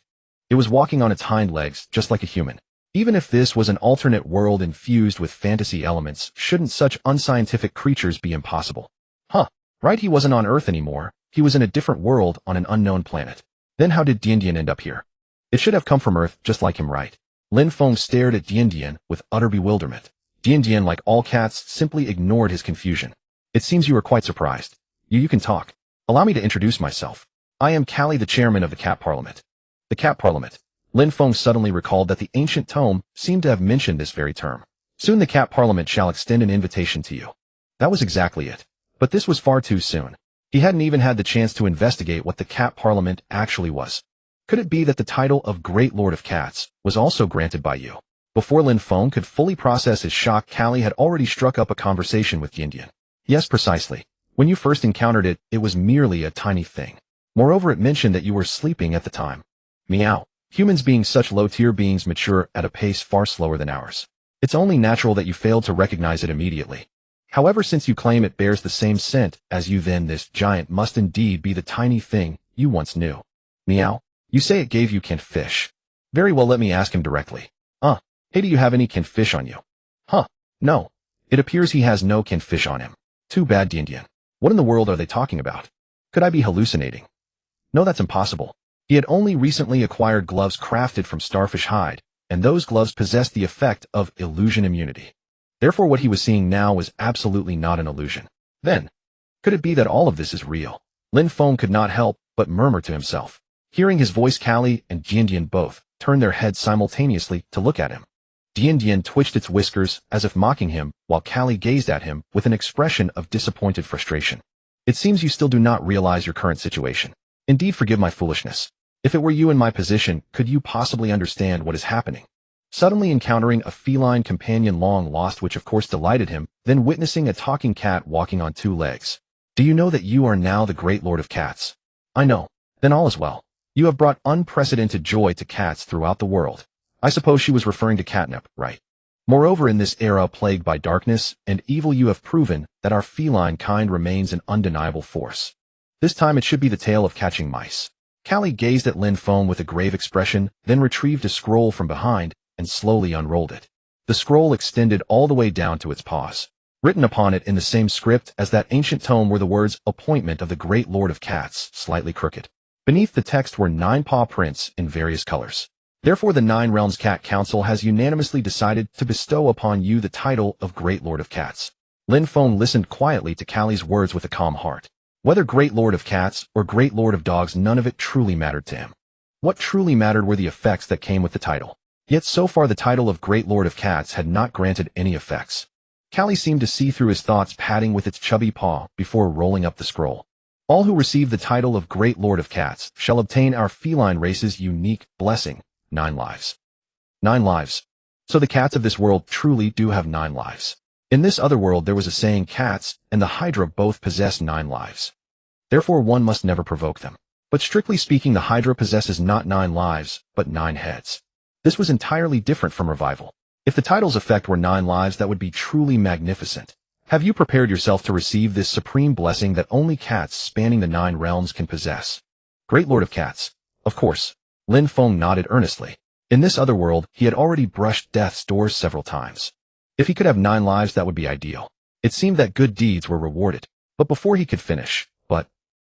It was walking on its hind legs, just like a human. Even if this was an alternate world infused with fantasy elements, shouldn't such unscientific creatures be impossible? Right, he wasn't on Earth anymore. He was in a different world on an unknown planet. Then how did Dian end up here? It should have come from Earth, just like him, right? Lin Feng stared at Dian with utter bewilderment. Dian, like all cats, simply ignored his confusion. It seems you are quite surprised. You can talk. Allow me to introduce myself. I am Callie, the chairman of the Cat Parliament. The Cat Parliament. Lin Feng suddenly recalled that the ancient tome seemed to have mentioned this very term. Soon the cat parliament shall extend an invitation to you. That was exactly it. But this was far too soon. He hadn't even had the chance to investigate what the cat parliament actually was. Could it be that the title of Great Lord of Cats was also granted by you? Before Lin Feng could fully process his shock, Callie had already struck up a conversation with Yin. Yes, precisely. When you first encountered it, it was merely a tiny thing. Moreover, it mentioned that you were sleeping at the time. Meow. Humans being such low-tier beings mature at a pace far slower than ours. It's only natural that you failed to recognize it immediately. However, since you claim it bears the same scent as you, then this giant must indeed be the tiny thing you once knew. Meow. You say it gave you canned fish. Very well, let me ask him directly. Hey, do you have any canned fish on you? No. It appears he has no canned fish on him. Too bad, Yin. What in the world are they talking about? Could I be hallucinating? No, that's impossible. He had only recently acquired gloves crafted from starfish hide, and those gloves possessed the effect of illusion immunity. Therefore, what he was seeing now was absolutely not an illusion. Then, could it be that all of this is real? Lin Feng could not help but murmur to himself. Hearing his voice, Callie and Yin both turned their heads simultaneously to look at him. Yin twitched its whiskers as if mocking him, while Callie gazed at him with an expression of disappointed frustration. It seems you still do not realize your current situation. Indeed, forgive my foolishness. If it were you in my position, could you possibly understand what is happening? Suddenly encountering a feline companion long lost, which of course delighted him, then witnessing a talking cat walking on two legs. Do you know that you are now the Great Lord of Cats? I know. Then all is well. You have brought unprecedented joy to cats throughout the world. I suppose she was referring to catnip, right? Moreover, in this era plagued by darkness and evil, you have proven that our feline kind remains an undeniable force. This time it should be the tale of catching mice. Callie gazed at Lin Feng with a grave expression, then retrieved a scroll from behind and slowly unrolled it. The scroll extended all the way down to its paws. Written upon it in the same script as that ancient tome were the words, "Appointment of the Great Lord of Cats," slightly crooked. Beneath the text were 9 paw prints in various colors. Therefore, the 9 Realms Cat Council has unanimously decided to bestow upon you the title of Great Lord of Cats. Lin Feng listened quietly to Callie's words with a calm heart. Whether Great Lord of Cats or Great Lord of Dogs, none of it truly mattered to him. What truly mattered were the effects that came with the title. Yet so far the title of Great Lord of Cats had not granted any effects. Callie seemed to see through his thoughts, patting with its chubby paw before rolling up the scroll. All who receive the title of Great Lord of Cats shall obtain our feline race's unique blessing, 9 lives. 9 lives. So the cats of this world truly do have 9 lives. In this other world there was a saying, cats and the Hydra both possess 9 lives. Therefore one must never provoke them. But strictly speaking, the Hydra possesses not 9 lives, but 9 heads. This was entirely different from Revival. If the title's effect were 9 lives, that would be truly magnificent. Have you prepared yourself to receive this supreme blessing that only cats spanning the 9 realms can possess? Great Lord of Cats. Of course. Lin Feng nodded earnestly. In this other world, he had already brushed death's doors several times. If he could have 9 lives, that would be ideal. It seemed that good deeds were rewarded. But before he could finish,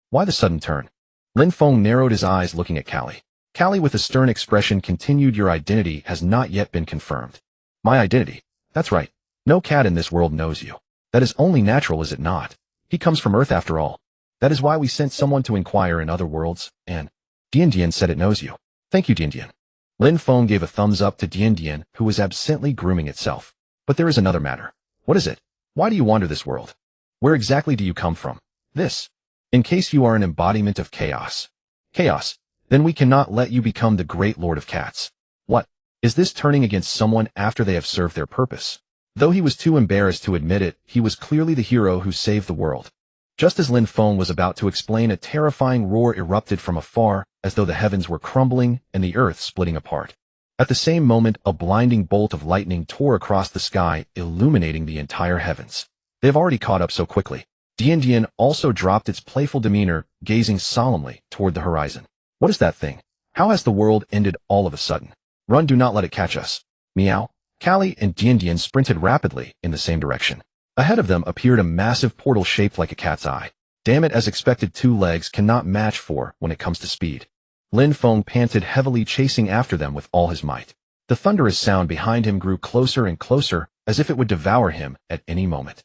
why the sudden turn? Lin Feng narrowed his eyes, looking at Callie. Callie, with a stern expression, continued, your identity has not yet been confirmed. My identity? That's right. No cat in this world knows you. That is only natural, is it not? He comes from Earth after all. That is why we sent someone to inquire in other worlds, and Yin said it knows you. Thank you, Yin. Lin Feng gave a thumbs up to Yin, who was absently grooming itself. But there is another matter. What is it? Why do you wander this world? Where exactly do you come from? This. In case you are an embodiment of chaos. Chaos. Then we cannot let you become the Great Lord of Cats. What? Is this turning against someone after they have served their purpose? Though he was too embarrassed to admit it, he was clearly the hero who saved the world. Just as Lin Feng was about to explain, a terrifying roar erupted from afar, as though the heavens were crumbling and the earth splitting apart. At the same moment, a blinding bolt of lightning tore across the sky, illuminating the entire heavens. They have already caught up so quickly. Yin also dropped its playful demeanor, gazing solemnly toward the horizon. What is that thing? How has the world ended all of a sudden? Run, do not let it catch us. Meow. Callie and Yin sprinted rapidly in the same direction. Ahead of them appeared a massive portal shaped like a cat's eye. Damn it, as expected, 2 legs cannot match 4 when it comes to speed. Lin Feng panted heavily, chasing after them with all his might. The thunderous sound behind him grew closer and closer, as if it would devour him at any moment.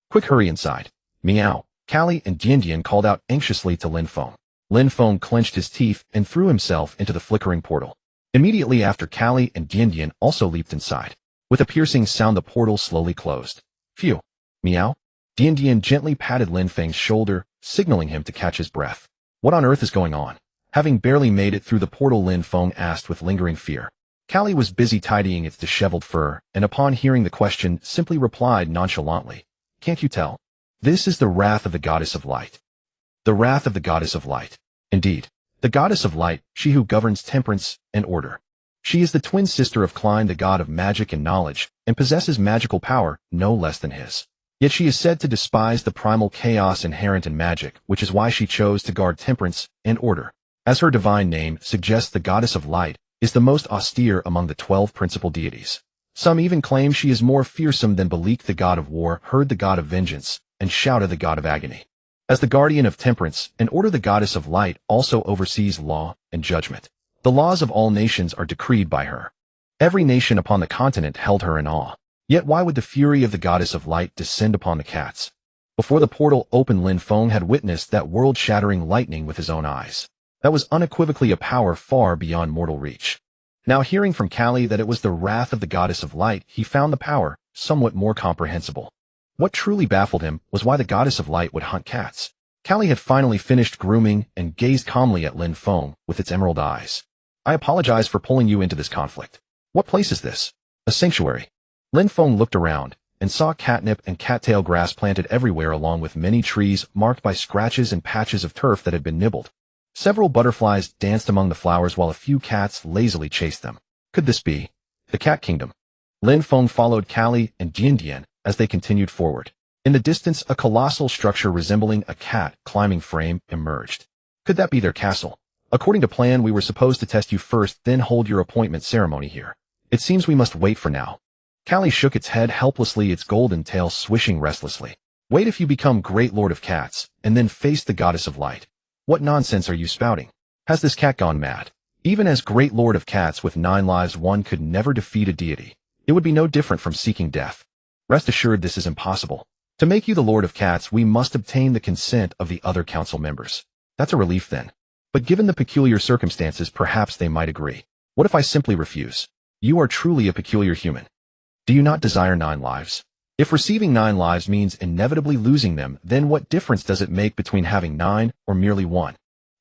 Quick, hurry inside. Meow. Callie and Yin called out anxiously to Lin Feng. Lin Feng clenched his teeth and threw himself into the flickering portal. Immediately after, Callie and Dian also leaped inside. With a piercing sound, the portal slowly closed. Phew. Meow. Dian gently patted Lin Feng's shoulder, signaling him to catch his breath. What on earth is going on? Having barely made it through the portal, Lin Feng asked with lingering fear. Callie was busy tidying its disheveled fur, and upon hearing the question, simply replied nonchalantly. Can't you tell? This is the wrath of the goddess of light. The wrath of the goddess of light. Indeed. The goddess of light, she who governs temperance and order. She is the twin sister of Klein, the god of magic and knowledge, and possesses magical power no less than his. Yet she is said to despise the primal chaos inherent in magic, which is why she chose to guard temperance and order. As her divine name suggests, the goddess of light is the most austere among the 12 principal deities. Some even claim she is more fearsome than Balik, the god of war, Herd, the god of vengeance, and Shouta, the god of agony. As the guardian of temperance and order, the goddess of light also oversees law and judgment. The laws of all nations are decreed by her. Every nation upon the continent held her in awe. Yet why would the fury of the goddess of light descend upon the cats? Before the portal opened, Lin Feng had witnessed that world-shattering lightning with his own eyes. That was unequivocally a power far beyond mortal reach. Now, hearing from Callie that it was the wrath of the goddess of light, he found the power somewhat more comprehensible. What truly baffled him was why the goddess of light would hunt cats. Callie had finally finished grooming and gazed calmly at Lin Feng with its emerald eyes. I apologize for pulling you into this conflict. What place is this? A sanctuary. Lin Feng looked around and saw catnip and cattail grass planted everywhere, along with many trees marked by scratches and patches of turf that had been nibbled. Several butterflies danced among the flowers while a few cats lazily chased them. Could this be the cat kingdom? Lin Feng followed Callie and Dian as they continued forward. In the distance, a colossal structure resembling a cat climbing frame emerged. Could that be their castle? According to plan, we were supposed to test you first, then hold your appointment ceremony here. It seems we must wait for now. Callie shook its head helplessly, its golden tail swishing restlessly. Wait if you become Great Lord of Cats, and then face the goddess of light. What nonsense are you spouting? Has this cat gone mad? Even as Great Lord of Cats with 9 lives, one could never defeat a deity. It would be no different from seeking death. Rest assured, this is impossible. To make you the Lord of Cats, we must obtain the consent of the other council members. That's a relief then. But given the peculiar circumstances, perhaps they might agree. What if I simply refuse? You are truly a peculiar human. Do you not desire 9 lives? If receiving 9 lives means inevitably losing them, then what difference does it make between having 9 or merely 1?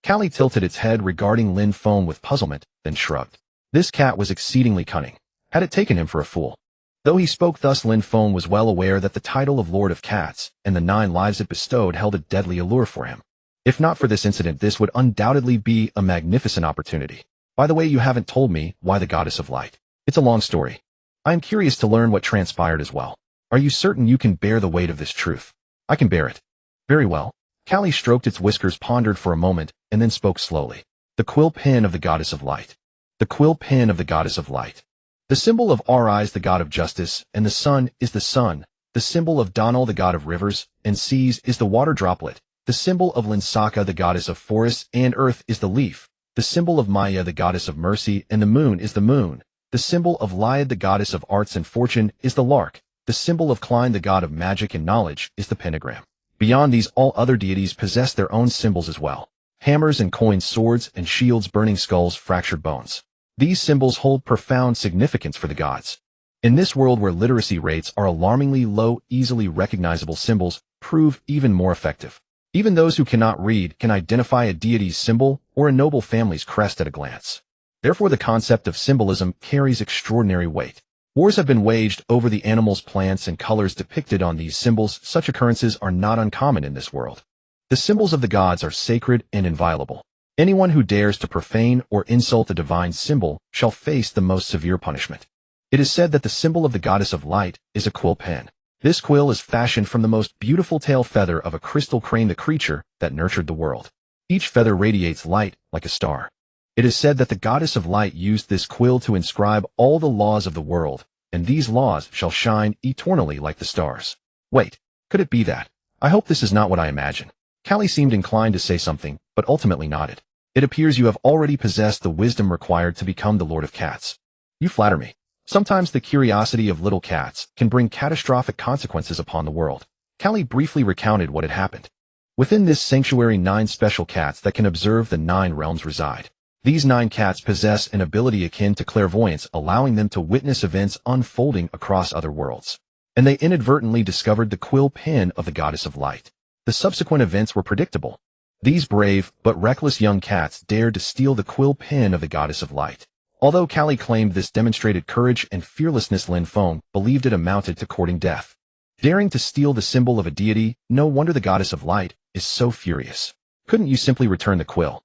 Callie tilted its head regarding Lin Feng with puzzlement, then shrugged. This cat was exceedingly cunning. Had it taken him for a fool? Though he spoke thus, Lin Feng was well aware that the title of Lord of Cats and the 9 lives it bestowed held a deadly allure for him. If not for this incident, this would undoubtedly be a magnificent opportunity. By the way, you haven't told me why the goddess of light. It's a long story. I am curious to learn what transpired as well. Are you certain you can bear the weight of this truth? I can bear it. Very well. Callie stroked its whiskers, pondered for a moment, and then spoke slowly. The quill pen of the goddess of light. The quill pen of the goddess of light. The symbol of Ri, the god of justice, and the sun is the sun. The symbol of Donal, the god of rivers and seas, is the water droplet. The symbol of Linsaka, the goddess of forests and earth, is the leaf. The symbol of Maya, the goddess of mercy and the moon, is the moon. The symbol of Liad, the goddess of arts and fortune, is the lark. The symbol of Klein, the god of magic and knowledge, is the pentagram. Beyond these, all other deities possess their own symbols as well. Hammers and coins, swords and shields, burning skulls, fractured bones. These symbols hold profound significance for the gods. In this world where literacy rates are alarmingly low, easily recognizable symbols prove even more effective. Even those who cannot read can identify a deity's symbol or a noble family's crest at a glance. Therefore, the concept of symbolism carries extraordinary weight. Wars have been waged over the animals, plants, and colors depicted on these symbols. Such occurrences are not uncommon in this world. The symbols of the gods are sacred and inviolable. Anyone who dares to profane or insult a divine symbol shall face the most severe punishment. It is said that the symbol of the goddess of light is a quill pen. This quill is fashioned from the most beautiful tail feather of a crystal crane, the creature that nurtured the world. Each feather radiates light like a star. It is said that the goddess of light used this quill to inscribe all the laws of the world, and these laws shall shine eternally like the stars. Wait, could it be that? I hope this is not what I imagine. Callie seemed inclined to say something, but ultimately nodded. It appears you have already possessed the wisdom required to become the Lord of Cats. You flatter me. Sometimes the curiosity of little cats can bring catastrophic consequences upon the world. Callie briefly recounted what had happened. Within this sanctuary, 9 special cats that can observe the 9 realms reside. These 9 cats possess an ability akin to clairvoyance, allowing them to witness events unfolding across other worlds. And they inadvertently discovered the quill pen of the Goddess of Light. The subsequent events were predictable. These brave but reckless young cats dared to steal the quill pen of the Goddess of Light. Although Callie claimed this demonstrated courage and fearlessness, Lin Feng believed it amounted to courting death. Daring to steal the symbol of a deity, no wonder the Goddess of Light is so furious. Couldn't you simply return the quill?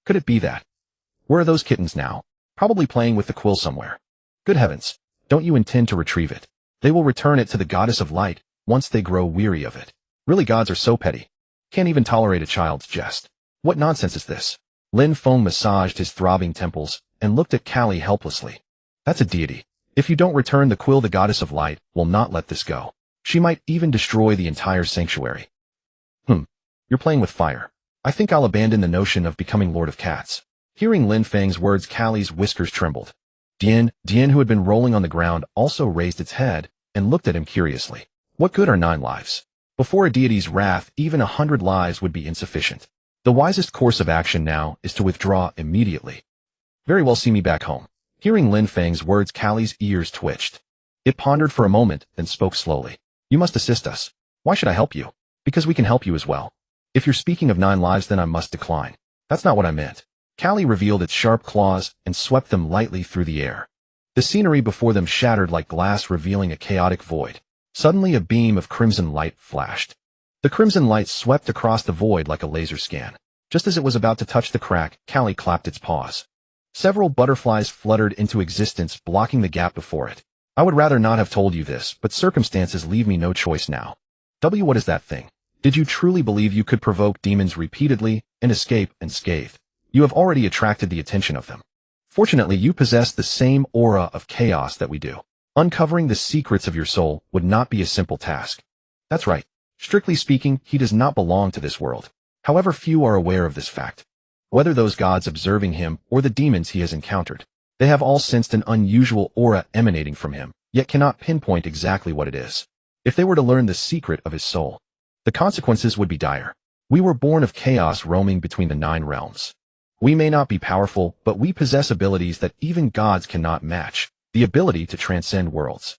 Could it be that? Where are those kittens now? Probably playing with the quill somewhere. Good heavens, don't you intend to retrieve it? They will return it to the Goddess of Light once they grow weary of it. Really, gods are so petty. Can't even tolerate a child's jest. What nonsense is this? Lin Feng massaged his throbbing temples and looked at Callie helplessly. That's a deity. If you don't return the quill, the Goddess of Light will not let this go. She might even destroy the entire sanctuary. You're playing with fire. I think I'll abandon the notion of becoming Lord of Cats. Hearing Lin Feng's words, Callie's whiskers trembled. Dian, who had been rolling on the ground, also raised its head and looked at him curiously. What good are 9 lives? Before a deity's wrath, even 100 lives would be insufficient. The wisest course of action now is to withdraw immediately. Very well, see me back home. Hearing Lin Feng's words, Callie's ears twitched. It pondered for a moment, then spoke slowly. You must assist us. Why should I help you? Because we can help you as well. If you're speaking of 9 lives, then I must decline. That's not what I meant. Callie revealed its sharp claws and swept them lightly through the air. The scenery before them shattered like glass, revealing a chaotic void. Suddenly a beam of crimson light flashed. The crimson light swept across the void like a laser scan. Just as it was about to touch the crack, Callie clapped its paws. Several butterflies fluttered into existence, blocking the gap before it. I would rather not have told you this, but circumstances leave me no choice now. What is that thing? Did you truly believe you could provoke demons repeatedly and escape unscathed? You have already attracted the attention of them. Fortunately, you possess the same aura of chaos that we do. Uncovering the secrets of your soul would not be a simple task. That's right. Strictly speaking, he does not belong to this world. However, few are aware of this fact. Whether those gods observing him or the demons he has encountered, they have all sensed an unusual aura emanating from him, yet cannot pinpoint exactly what it is. If they were to learn the secret of his soul, the consequences would be dire. We were born of chaos, roaming between the 9 realms. We may not be powerful, but we possess abilities that even gods cannot match. The ability to transcend worlds.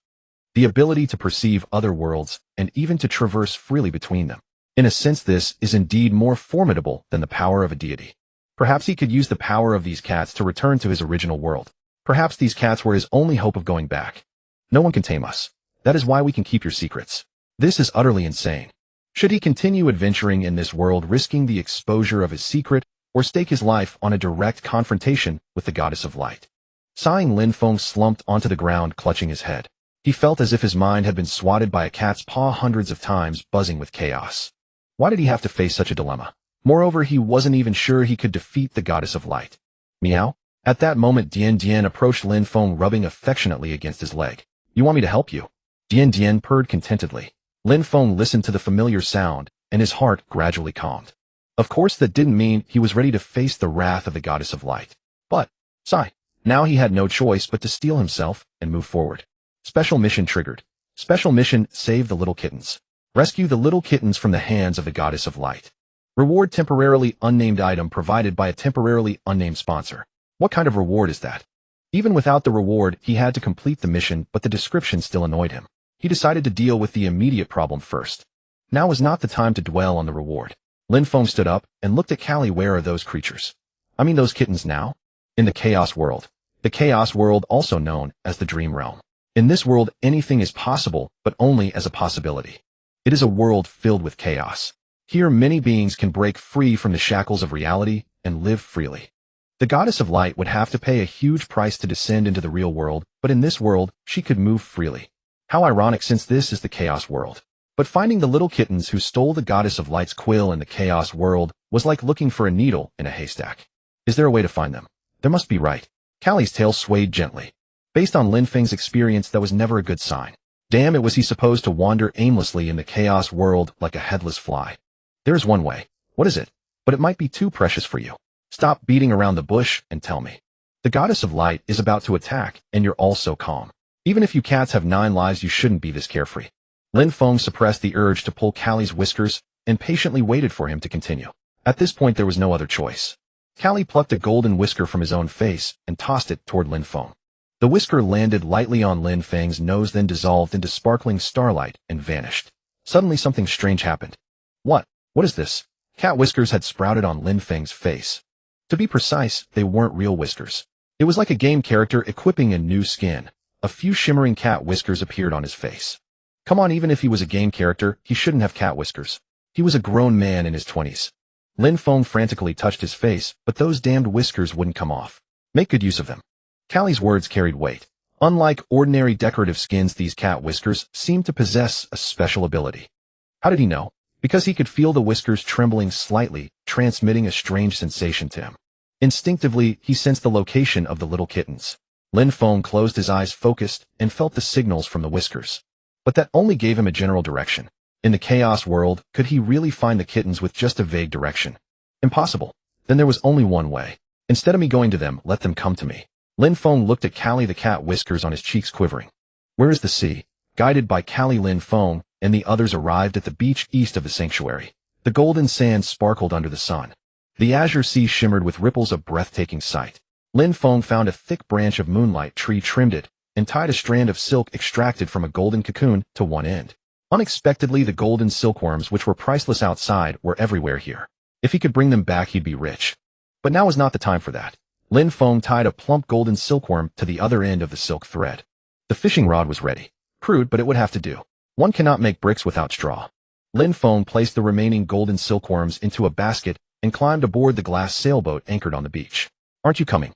The ability to perceive other worlds, and even to traverse freely between them. In a sense, this is indeed more formidable than the power of a deity. Perhaps he could use the power of these cats to return to his original world. Perhaps these cats were his only hope of going back. No one can tame us. That is why we can keep your secrets. This is utterly insane. Should he continue adventuring in this world, risking the exposure of his secret, or stake his life on a direct confrontation with the Goddess of Light? Sighing, Lin Feng slumped onto the ground, clutching his head. He felt as if his mind had been swatted by a cat's paw hundreds of times, buzzing with chaos. Why did he have to face such a dilemma? Moreover, he wasn't even sure he could defeat the Goddess of Light. Meow? At that moment, Dian approached Lin Feng, rubbing affectionately against his leg. You want me to help you? Dian purred contentedly. Lin Feng listened to the familiar sound, and his heart gradually calmed. Of course, that didn't mean he was ready to face the wrath of the Goddess of Light. But, sigh. Now he had no choice but to steel himself and move forward. Special mission triggered. Special mission: save the little kittens. Rescue the little kittens from the hands of the Goddess of Light. Reward: temporarily unnamed item provided by a temporarily unnamed sponsor. What kind of reward is that? Even without the reward, he had to complete the mission, but the description still annoyed him. He decided to deal with the immediate problem first. Now was not the time to dwell on the reward. Lin Feng stood up and looked at Callie. Where are those creatures? I mean those kittens now? In the Chaos World. The Chaos World, also known as the Dream Realm. In this world, anything is possible, but only as a possibility. It is a world filled with chaos. Here, many beings can break free from the shackles of reality and live freely. The Goddess of Light would have to pay a huge price to descend into the real world, but in this world, she could move freely. How ironic, since this is the Chaos World. But finding the little kittens who stole the Goddess of Light's quill in the Chaos World was like looking for a needle in a haystack. Is there a way to find them? There must be, right? Callie's tail swayed gently. Based on Lin Feng's experience, that was never a good sign. Damn it, was he supposed to wander aimlessly in the Chaos World like a headless fly? There's one way. What is it? But it might be too precious for you. Stop beating around the bush and tell me. The Goddess of Light is about to attack, and you're all so calm. Even if you cats have 9 lives, you shouldn't be this carefree. Lin Feng suppressed the urge to pull Callie's whiskers and patiently waited for him to continue. At this point, there was no other choice. Callie plucked a golden whisker from his own face and tossed it toward Lin Feng. The whisker landed lightly on Lin Feng's nose, then dissolved into sparkling starlight and vanished. Suddenly something strange happened. What? What is this? Cat whiskers had sprouted on Lin Feng's face. To be precise, they weren't real whiskers. It was like a game character equipping a new skin. A few shimmering cat whiskers appeared on his face. Come on, even if he was a game character, he shouldn't have cat whiskers. He was a grown man in his 20s. Lin Feng frantically touched his face, but those damned whiskers wouldn't come off. Make good use of them. Callie's words carried weight. Unlike ordinary decorative skins, these cat whiskers seemed to possess a special ability. How did he know? Because he could feel the whiskers trembling slightly, transmitting a strange sensation to him. Instinctively, he sensed the location of the little kittens. Lin Feng closed his eyes, focused, and felt the signals from the whiskers. But that only gave him a general direction. In the chaos world, could he really find the kittens with just a vague direction? Impossible. Then there was only one way. Instead of me going to them, let them come to me. Lin Feng looked at Callie, the cat whiskers on his cheeks quivering. Where is the sea? Guided by Callie, Lin Feng and the others arrived at the beach east of the sanctuary. The golden sand sparkled under the sun. The azure sea shimmered with ripples, of breathtaking sight. Lin Feng found a thick branch of moonlight tree, trimmed it, and tied a strand of silk extracted from a golden cocoon to one end. Unexpectedly, the golden silkworms, which were priceless outside, were everywhere here. If he could bring them back, he'd be rich. But now was not the time for that. Lin Feng tied a plump golden silkworm to the other end of the silk thread. The fishing rod was ready. Crude, but it would have to do. One cannot make bricks without straw. Lin Feng placed the remaining golden silkworms into a basket and climbed aboard the glass sailboat anchored on the beach. Aren't you coming?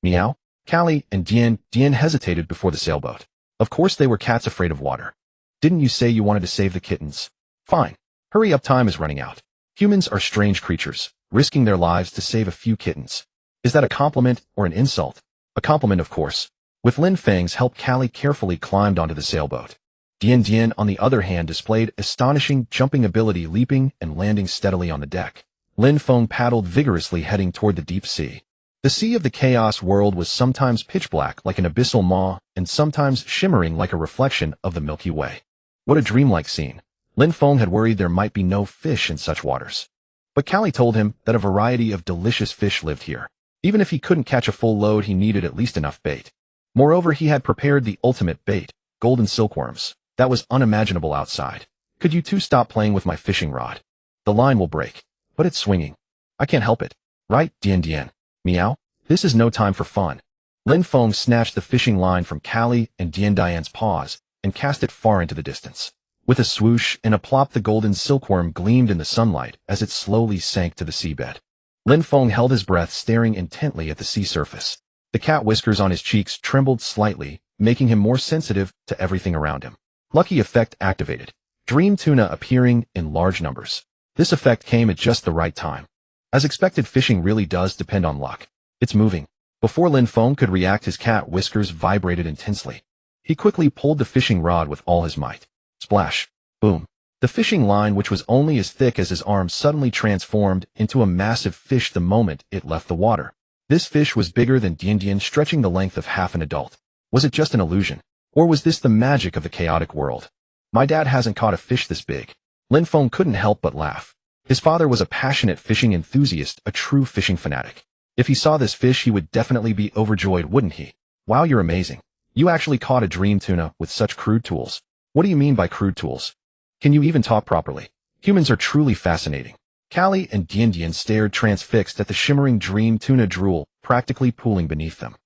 Meow? Callie and Dian hesitated before the sailboat. Of course they were cats afraid of water. Didn't you say you wanted to save the kittens? Fine. Hurry up, time is running out. Humans are strange creatures, risking their lives to save a few kittens. Is that a compliment or an insult? A compliment, of course. With Lin Feng's help, Callie carefully climbed onto the sailboat. Dian, on the other hand, displayed astonishing jumping ability, leaping and landing steadily on the deck. Lin Feng paddled vigorously, heading toward the deep sea. The sea of the chaos world was sometimes pitch black like an abyssal maw, and sometimes shimmering like a reflection of the Milky Way. What a dreamlike scene. Lin Feng had worried there might be no fish in such waters. But Callie told him that a variety of delicious fish lived here. Even if he couldn't catch a full load, he needed at least enough bait. Moreover, he had prepared the ultimate bait, golden silkworms. That was unimaginable outside. Could you two stop playing with my fishing rod? The line will break. But it's swinging. I can't help it. Right, Dian? Meow? This is no time for fun. Lin Feng snatched the fishing line from Callie and Dian's paws and cast it far into the distance. With a swoosh and a plop, the golden silkworm gleamed in the sunlight as it slowly sank to the seabed. Lin Feng held his breath, staring intently at the sea surface. The cat whiskers on his cheeks trembled slightly, making him more sensitive to everything around him. Lucky effect activated. Dream tuna appearing in large numbers. This effect came at just the right time. As expected, fishing really does depend on luck. It's moving. Before Lin Feng could react, his cat whiskers vibrated intensely. He quickly pulled the fishing rod with all his might. Splash. Boom. The fishing line, which was only as thick as his arm, suddenly transformed into a massive fish the moment it left the water. This fish was bigger than Dian, stretching the length of half an adult. Was it just an illusion? Or was this the magic of the chaotic world? My dad hasn't caught a fish this big. Lin Feng couldn't help but laugh. His father was a passionate fishing enthusiast, a true fishing fanatic. If he saw this fish, he would definitely be overjoyed, wouldn't he? Wow, you're amazing. You actually caught a dream tuna with such crude tools. What do you mean by crude tools? Can you even talk properly? Humans are truly fascinating. Callie and Dian stared transfixed at the shimmering dream tuna, drool practically pooling beneath them.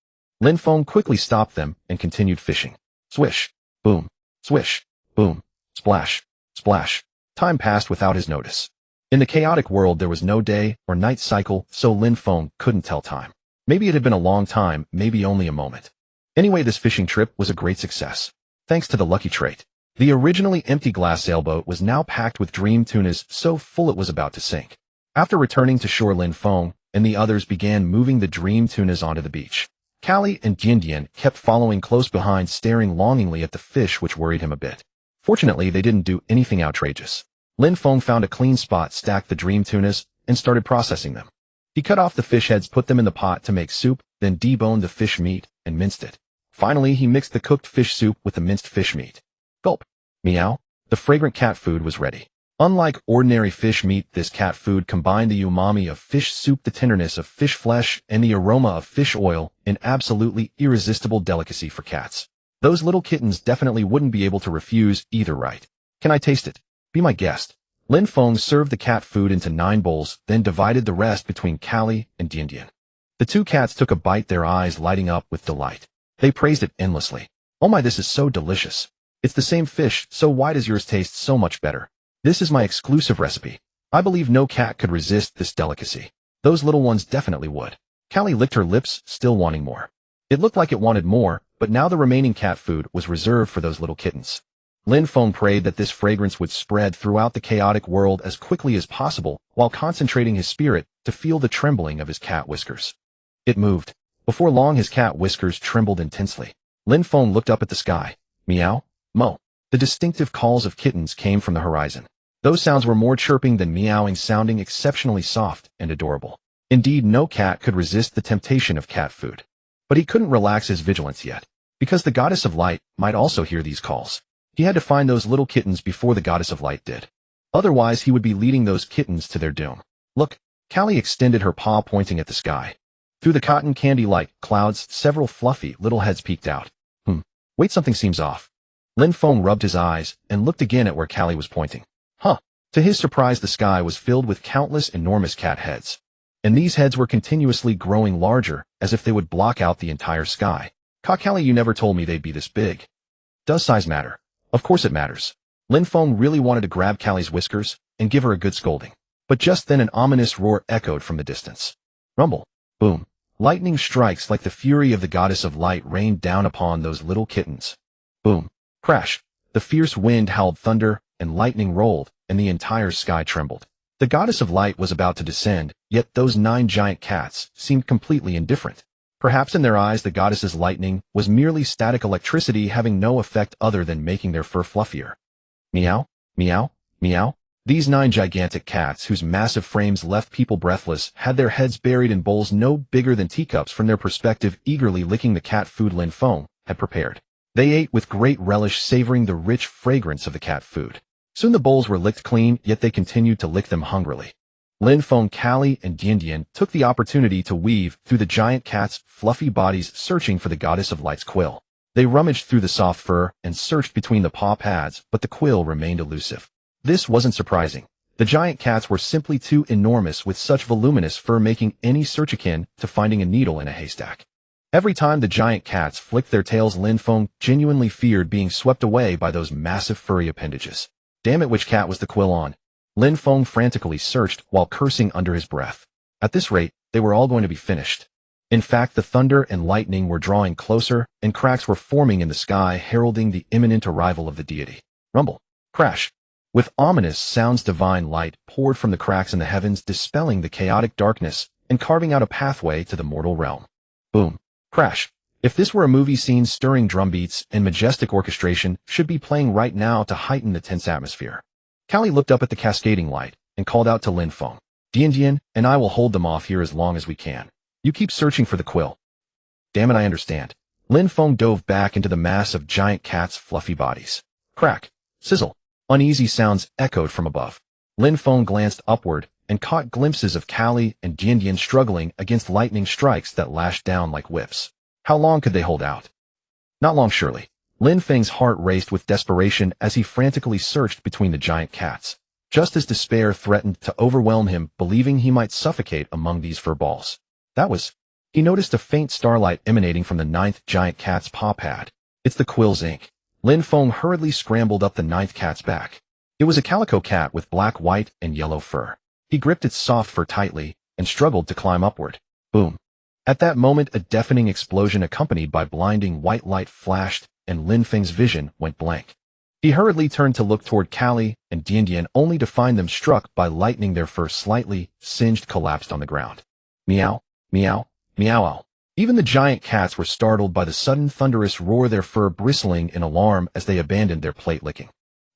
Lin Feng quickly stopped them and continued fishing. Swish. Boom. Swish. Boom. Splash. Splash. Time passed without his notice. In the chaotic world, there was no day or night cycle, so Lin Feng couldn't tell time. Maybe it had been a long time, maybe only a moment. Anyway, this fishing trip was a great success. Thanks to the lucky trait. The originally empty glass sailboat was now packed with dream tunas, so full it was about to sink. After returning to shore, Lin Feng and the others began moving the dream tunas onto the beach. Callie and Dian kept following close behind, staring longingly at the fish, which worried him a bit. Fortunately, they didn't do anything outrageous. Lin Feng found a clean spot, stacked the dream tunas, and started processing them. He cut off the fish heads, put them in the pot to make soup, then deboned the fish meat and minced it. Finally, he mixed the cooked fish soup with the minced fish meat. Gulp. Meow. The fragrant cat food was ready. Unlike ordinary fish meat, this cat food combined the umami of fish soup, the tenderness of fish flesh, and the aroma of fish oil, an absolutely irresistible delicacy for cats. Those little kittens definitely wouldn't be able to refuse either, right? Can I taste it? Be my guest. Lin Feng served the cat food into 9 bowls, then divided the rest between Callie and Dian. The 2 cats took a bite, their eyes lighting up with delight. They praised it endlessly. Oh my, this is so delicious. It's the same fish, so why does yours taste so much better? This is my exclusive recipe. I believe no cat could resist this delicacy. Those little ones definitely would. Callie licked her lips, still wanting more. It looked like it wanted more, but now the remaining cat food was reserved for those little kittens. Lin Feng prayed that this fragrance would spread throughout the chaotic world as quickly as possible, while concentrating his spirit to feel the trembling of his cat whiskers. It moved. Before long his cat whiskers trembled intensely. Lin Feng looked up at the sky. Meow, mo. The distinctive calls of kittens came from the horizon. Those sounds were more chirping than meowing, sounding exceptionally soft and adorable. Indeed, no cat could resist the temptation of cat food. But he couldn't relax his vigilance yet, because the goddess of light might also hear these calls. He had to find those little kittens before the goddess of light did. Otherwise, he would be leading those kittens to their doom. Look, Callie extended her paw, pointing at the sky. Through the cotton candy-like clouds, several fluffy little heads peeked out. Wait, something seems off. Lin Feng rubbed his eyes and looked again at where Callie was pointing. To his surprise, the sky was filled with countless enormous cat heads. And these heads were continuously growing larger, as if they would block out the entire sky. Callie, you never told me they'd be this big. Does size matter? Of course it matters. Lin Feng really wanted to grab Callie's whiskers and give her a good scolding. But just then an ominous roar echoed from the distance. Rumble. Boom. Lightning strikes like the fury of the goddess of light rained down upon those little kittens. Boom. Crash. The fierce wind howled thunder, and lightning rolled, and the entire sky trembled. The goddess of light was about to descend, yet those 9 giant cats seemed completely indifferent. Perhaps in their eyes the goddess's lightning was merely static electricity, having no effect other than making their fur fluffier. Meow, meow, meow. These 9 gigantic cats, whose massive frames left people breathless, had their heads buried in bowls no bigger than teacups from their perspective, eagerly licking the cat food Lin Feng had prepared. They ate with great relish, savoring the rich fragrance of the cat food. Soon the bowls were licked clean, yet they continued to lick them hungrily. Lin Feng, Callie, and Dian took the opportunity to weave through the giant cats' fluffy bodies, searching for the goddess of light's quill. They rummaged through the soft fur and searched between the paw pads, but the quill remained elusive. This wasn't surprising. The giant cats were simply too enormous, with such voluminous fur making any search akin to finding a needle in a haystack. Every time the giant cats flicked their tails, Lin Feng genuinely feared being swept away by those massive furry appendages. Damn it, which cat was the quill on? Lin Feng frantically searched while cursing under his breath. At this rate, they were all going to be finished. In fact, the thunder and lightning were drawing closer, and cracks were forming in the sky, heralding the imminent arrival of the deity. Rumble. Crash. With ominous sounds, divine light poured from the cracks in the heavens, dispelling the chaotic darkness and carving out a pathway to the mortal realm. Boom. Crash. If this were a movie scene, stirring drumbeats and majestic orchestration should be playing right now to heighten the tense atmosphere. Callie looked up at the cascading light and called out to Lin Feng. Dian and I will hold them off here as long as we can. You keep searching for the quill. Damn it, I understand. Lin Feng dove back into the mass of giant cats' fluffy bodies. Crack. Sizzle. Uneasy sounds echoed from above. Lin Feng glanced upward and caught glimpses of Callie and Dian struggling against lightning strikes that lashed down like whips. How long could they hold out? Not long, surely. Lin Feng's heart raced with desperation as he frantically searched between the giant cats, just as despair threatened to overwhelm him, believing he might suffocate among these fur balls. He noticed a faint starlight emanating from the 9th giant cat's paw pad. It's the quill's ink. Lin Feng hurriedly scrambled up the 9th cat's back. It was a calico cat with black, white, and yellow fur. He gripped its soft fur tightly and struggled to climb upward. Boom. At that moment, a deafening explosion accompanied by blinding white light flashed, and Lin Feng's vision went blank. He hurriedly turned to look toward Callie and Dian, only to find them struck by lightning, their fur slightly singed, collapsed on the ground. Meow, meow, meow. Even the giant cats were startled by the sudden thunderous roar, their fur bristling in alarm as they abandoned their plate licking.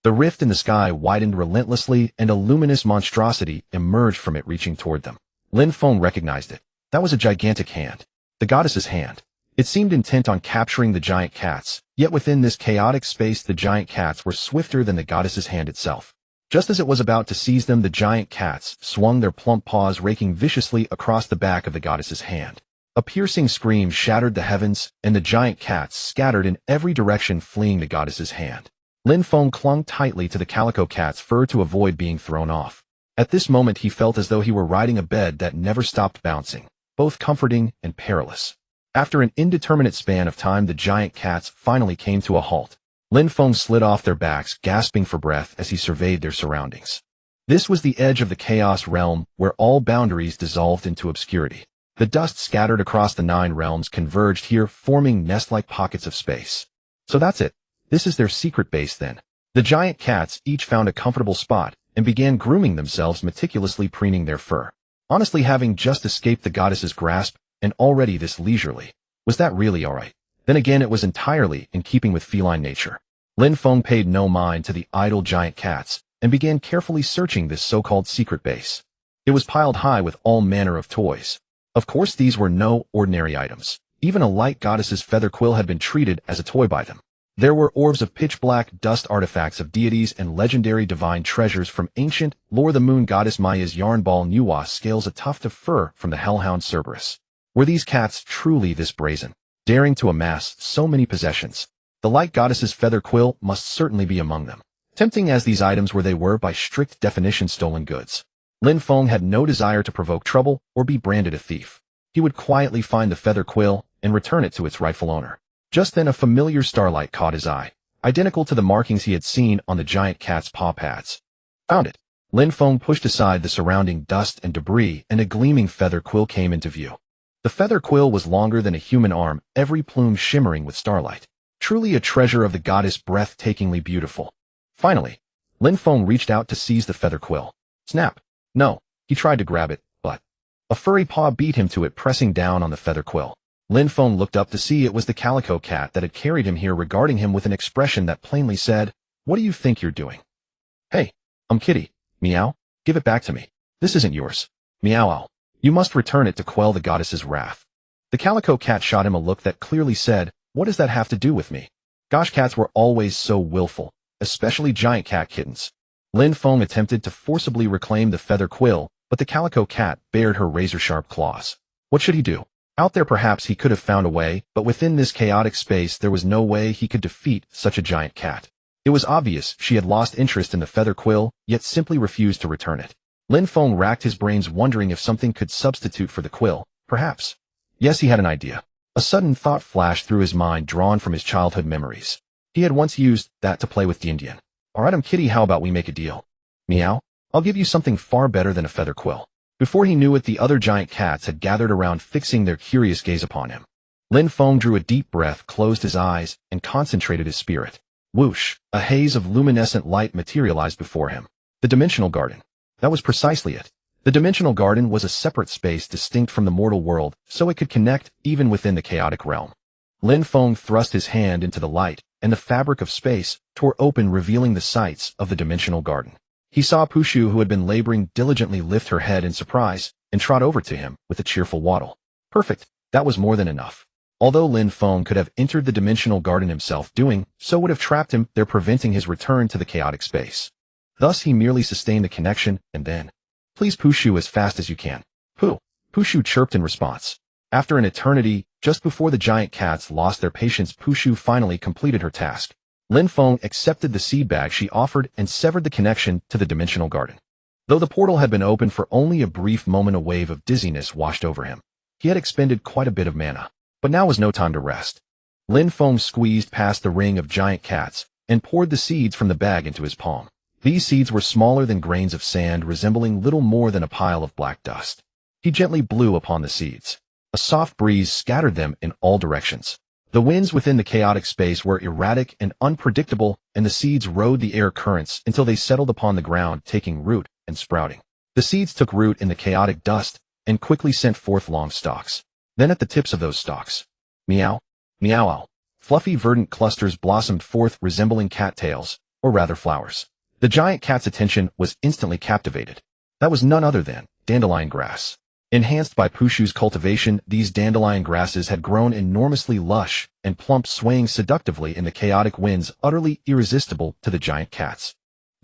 The rift in the sky widened relentlessly, and a luminous monstrosity emerged from it, reaching toward them. Lin Feng recognized it. That was a gigantic hand. The goddess's hand. It seemed intent on capturing the giant cats, yet within this chaotic space the giant cats were swifter than the goddess's hand itself. Just as it was about to seize them, the giant cats swung their plump paws, raking viciously across the back of the goddess's hand. A piercing scream shattered the heavens, and the giant cats scattered in every direction, fleeing the goddess's hand. Lin Feng clung tightly to the calico cat's fur to avoid being thrown off. At this moment he felt as though he were riding a bed that never stopped bouncing, both comforting and perilous. After an indeterminate span of time, the giant cats finally came to a halt. Lin Feng slid off their backs, gasping for breath as he surveyed their surroundings. This was the edge of the chaos realm, where all boundaries dissolved into obscurity. The dust scattered across the 9 realms converged here, forming nest-like pockets of space. So that's it. This is their secret base then. The giant cats each found a comfortable spot and began grooming themselves, meticulously preening their fur. Honestly, having just escaped the goddess's grasp, and already this leisurely, was that really alright? Then again, it was entirely in keeping with feline nature. Lin Feng paid no mind to the idle giant cats and began carefully searching this so-called secret base. It was piled high with all manner of toys. Of course, these were no ordinary items. Even a light goddess's feather quill had been treated as a toy by them. There were orbs of pitch-black dust, artifacts of deities, and legendary divine treasures from ancient lore. The moon goddess Maya's yarn ball Nuwa scales, a tuft of fur from the hellhound Cerberus. Were these cats truly this brazen, daring to amass so many possessions? The light goddess's feather quill must certainly be among them. Tempting as these items were, they were by strict definition stolen goods. Lin Feng had no desire to provoke trouble or be branded a thief. He would quietly find the feather quill and return it to its rightful owner. Just then a familiar starlight caught his eye, identical to the markings he had seen on the giant cat's paw pads. Found it. Lin Feng pushed aside the surrounding dust and debris, and a gleaming feather quill came into view. The feather quill was longer than a human arm, every plume shimmering with starlight. Truly a treasure of the goddess, breathtakingly beautiful. Finally, Lin Feng reached out to seize the feather quill. Snap! No, he tried to grab it, but a furry paw beat him to it, pressing down on the feather quill. Lin Feng looked up to see it was the calico cat that had carried him here, regarding him with an expression that plainly said, "What do you think you're doing?" "Hey, I'm Kitty. Meow. Give it back to me. This isn't yours. Meow owl. You must return it to quell the goddess's wrath." The calico cat shot him a look that clearly said, "What does that have to do with me?" Gosh, cats were always so willful, especially giant cat kittens. Lin Feng attempted to forcibly reclaim the feather quill, but the calico cat bared her razor-sharp claws. What should he do? Out there perhaps he could have found a way, but within this chaotic space there was no way he could defeat such a giant cat. It was obvious she had lost interest in the feather quill, yet simply refused to return it. Lin Feng racked his brains, wondering if something could substitute for the quill, perhaps. Yes, he had an idea. A sudden thought flashed through his mind, drawn from his childhood memories. He had once used that to play with the Indian. "Alright, I'm Kitty, how about we make a deal? Meow, I'll give you something far better than a feather quill." Before he knew it, the other giant cats had gathered around, fixing their curious gaze upon him. Lin Feng drew a deep breath, closed his eyes, and concentrated his spirit. Whoosh! A haze of luminescent light materialized before him. The dimensional garden. That was precisely it. The dimensional garden was a separate space distinct from the mortal world, so it could connect even within the chaotic realm. Lin Feng thrust his hand into the light, and the fabric of space tore open, revealing the sights of the dimensional garden. He saw Pushu, who had been laboring diligently, lift her head in surprise and trot over to him with a cheerful waddle. Perfect. That was more than enough. Although Lin Feng could have entered the dimensional garden himself, doing so would have trapped him there, preventing his return to the chaotic space. Thus he merely sustained a connection, and then, "Please Pushu, as fast as you can." "Pooh." Pushu chirped in response. After an eternity, just before the giant cats lost their patience, Pushu finally completed her task. Lin Feng accepted the seed bag she offered and severed the connection to the dimensional garden. Though the portal had been open for only a brief moment, a wave of dizziness washed over him. He had expended quite a bit of mana, but now was no time to rest. Lin Feng squeezed past the ring of giant cats and poured the seeds from the bag into his palm. These seeds were smaller than grains of sand, resembling little more than a pile of black dust. He gently blew upon the seeds. A soft breeze scattered them in all directions. The winds within the chaotic space were erratic and unpredictable, and the seeds rode the air currents until they settled upon the ground, taking root and sprouting. The seeds took root in the chaotic dust and quickly sent forth long stalks. Then at the tips of those stalks, meow, meow owl, fluffy verdant clusters blossomed forth, resembling cattails, or rather flowers. The giant cat's attention was instantly captivated. That was none other than dandelion grass. Enhanced by Pushu's cultivation, these dandelion grasses had grown enormously lush and plump, swaying seductively in the chaotic winds, utterly irresistible to the giant cats.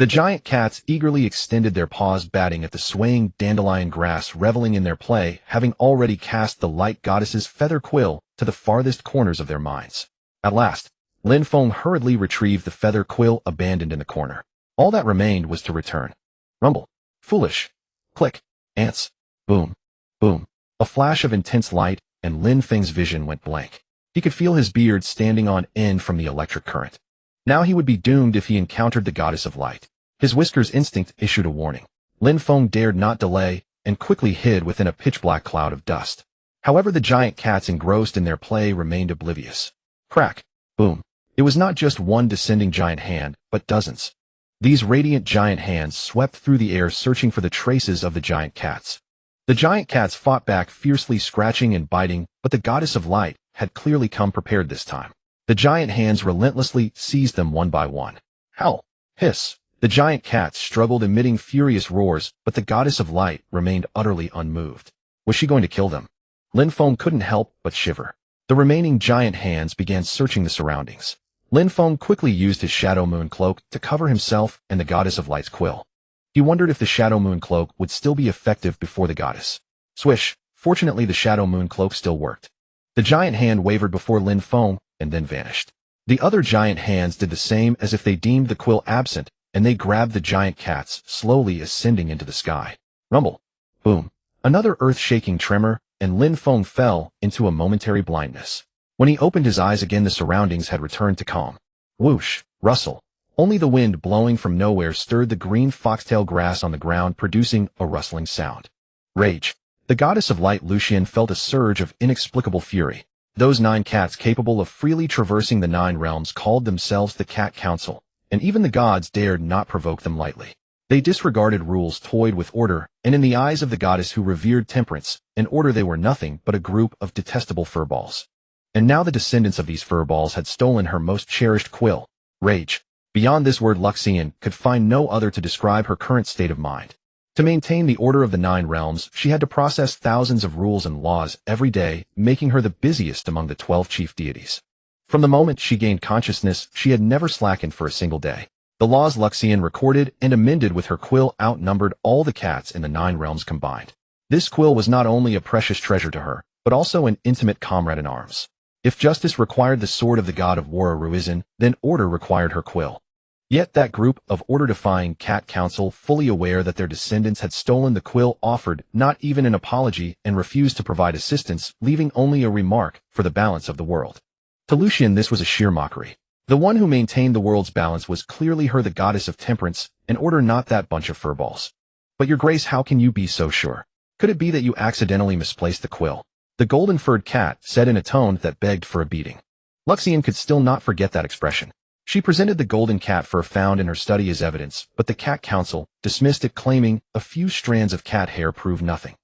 The giant cats eagerly extended their paws, batting at the swaying dandelion grass, reveling in their play, having already cast the light goddess's feather quill to the farthest corners of their minds. At last, Lin Feng hurriedly retrieved the feather quill abandoned in the corner. All that remained was to return. Rumble. Foolish. Click. Ants. Boom. Boom. A flash of intense light, and Lin Feng's vision went blank. He could feel his beard standing on end from the electric current. Now he would be doomed if he encountered the goddess of light. His whiskers instinct issued a warning. Lin Feng dared not delay, and quickly hid within a pitch-black cloud of dust. However, the giant cats engrossed in their play remained oblivious. Crack. Boom. It was not just one descending giant hand, but dozens. These radiant giant hands swept through the air, searching for the traces of the giant cats. The giant cats fought back, fiercely scratching and biting, but the goddess of light had clearly come prepared this time. The giant hands relentlessly seized them one by one. Howl. Hiss. The giant cats struggled, emitting furious roars, but the goddess of light remained utterly unmoved. Was she going to kill them? Lin Feng couldn't help but shiver. The remaining giant hands began searching the surroundings. Lin Feng quickly used his Shadow Moon Cloak to cover himself and the goddess of light's quill. He wondered if the Shadow Moon Cloak would still be effective before the goddess. Swish! Fortunately, the Shadow Moon Cloak still worked. The giant hand wavered before Lin Feng and then vanished. The other giant hands did the same, as if they deemed the quill absent, and they grabbed the giant cats, slowly ascending into the sky. Rumble. Boom. Another earth-shaking tremor, and Lin Feng fell into a momentary blindness. When he opened his eyes again, the surroundings had returned to calm. Whoosh. Rustle. Only the wind blowing from nowhere stirred the green foxtail grass on the ground, producing a rustling sound. Rage. The goddess of light Lucian felt a surge of inexplicable fury. Those 9 cats capable of freely traversing the 9 realms called themselves the Cat Council, and even the gods dared not provoke them lightly. They disregarded rules, toyed with order, and in the eyes of the goddess who revered temperance and order, they were nothing but a group of detestable furballs. And now the descendants of these furballs had stolen her most cherished quill. Rage. Beyond this word, Luxian could find no other to describe her current state of mind. To maintain the order of the 9 realms, she had to process thousands of rules and laws every day, making her the busiest among the 12 chief deities. From the moment she gained consciousness, she had never slackened for a single day. The laws Luxian recorded and amended with her quill outnumbered all the cats in the 9 realms combined. This quill was not only a precious treasure to her, but also an intimate comrade in arms. If justice required the sword of the god of war Ruizan, then order required her quill. Yet that group of order-defying cat council, fully aware that their descendants had stolen the quill, offered not even an apology and refused to provide assistance, leaving only a remark for the balance of the world. To Lucian, this was a sheer mockery. The one who maintained the world's balance was clearly her, the goddess of temperance, and order, not that bunch of furballs. But your grace, how can you be so sure? Could it be that you accidentally misplaced the quill? The golden-furred cat said in a tone that begged for a beating. Luxian could still not forget that expression. She presented the golden cat fur found in her study as evidence, but the Cat Council dismissed it, claiming a few strands of cat hair proved nothing.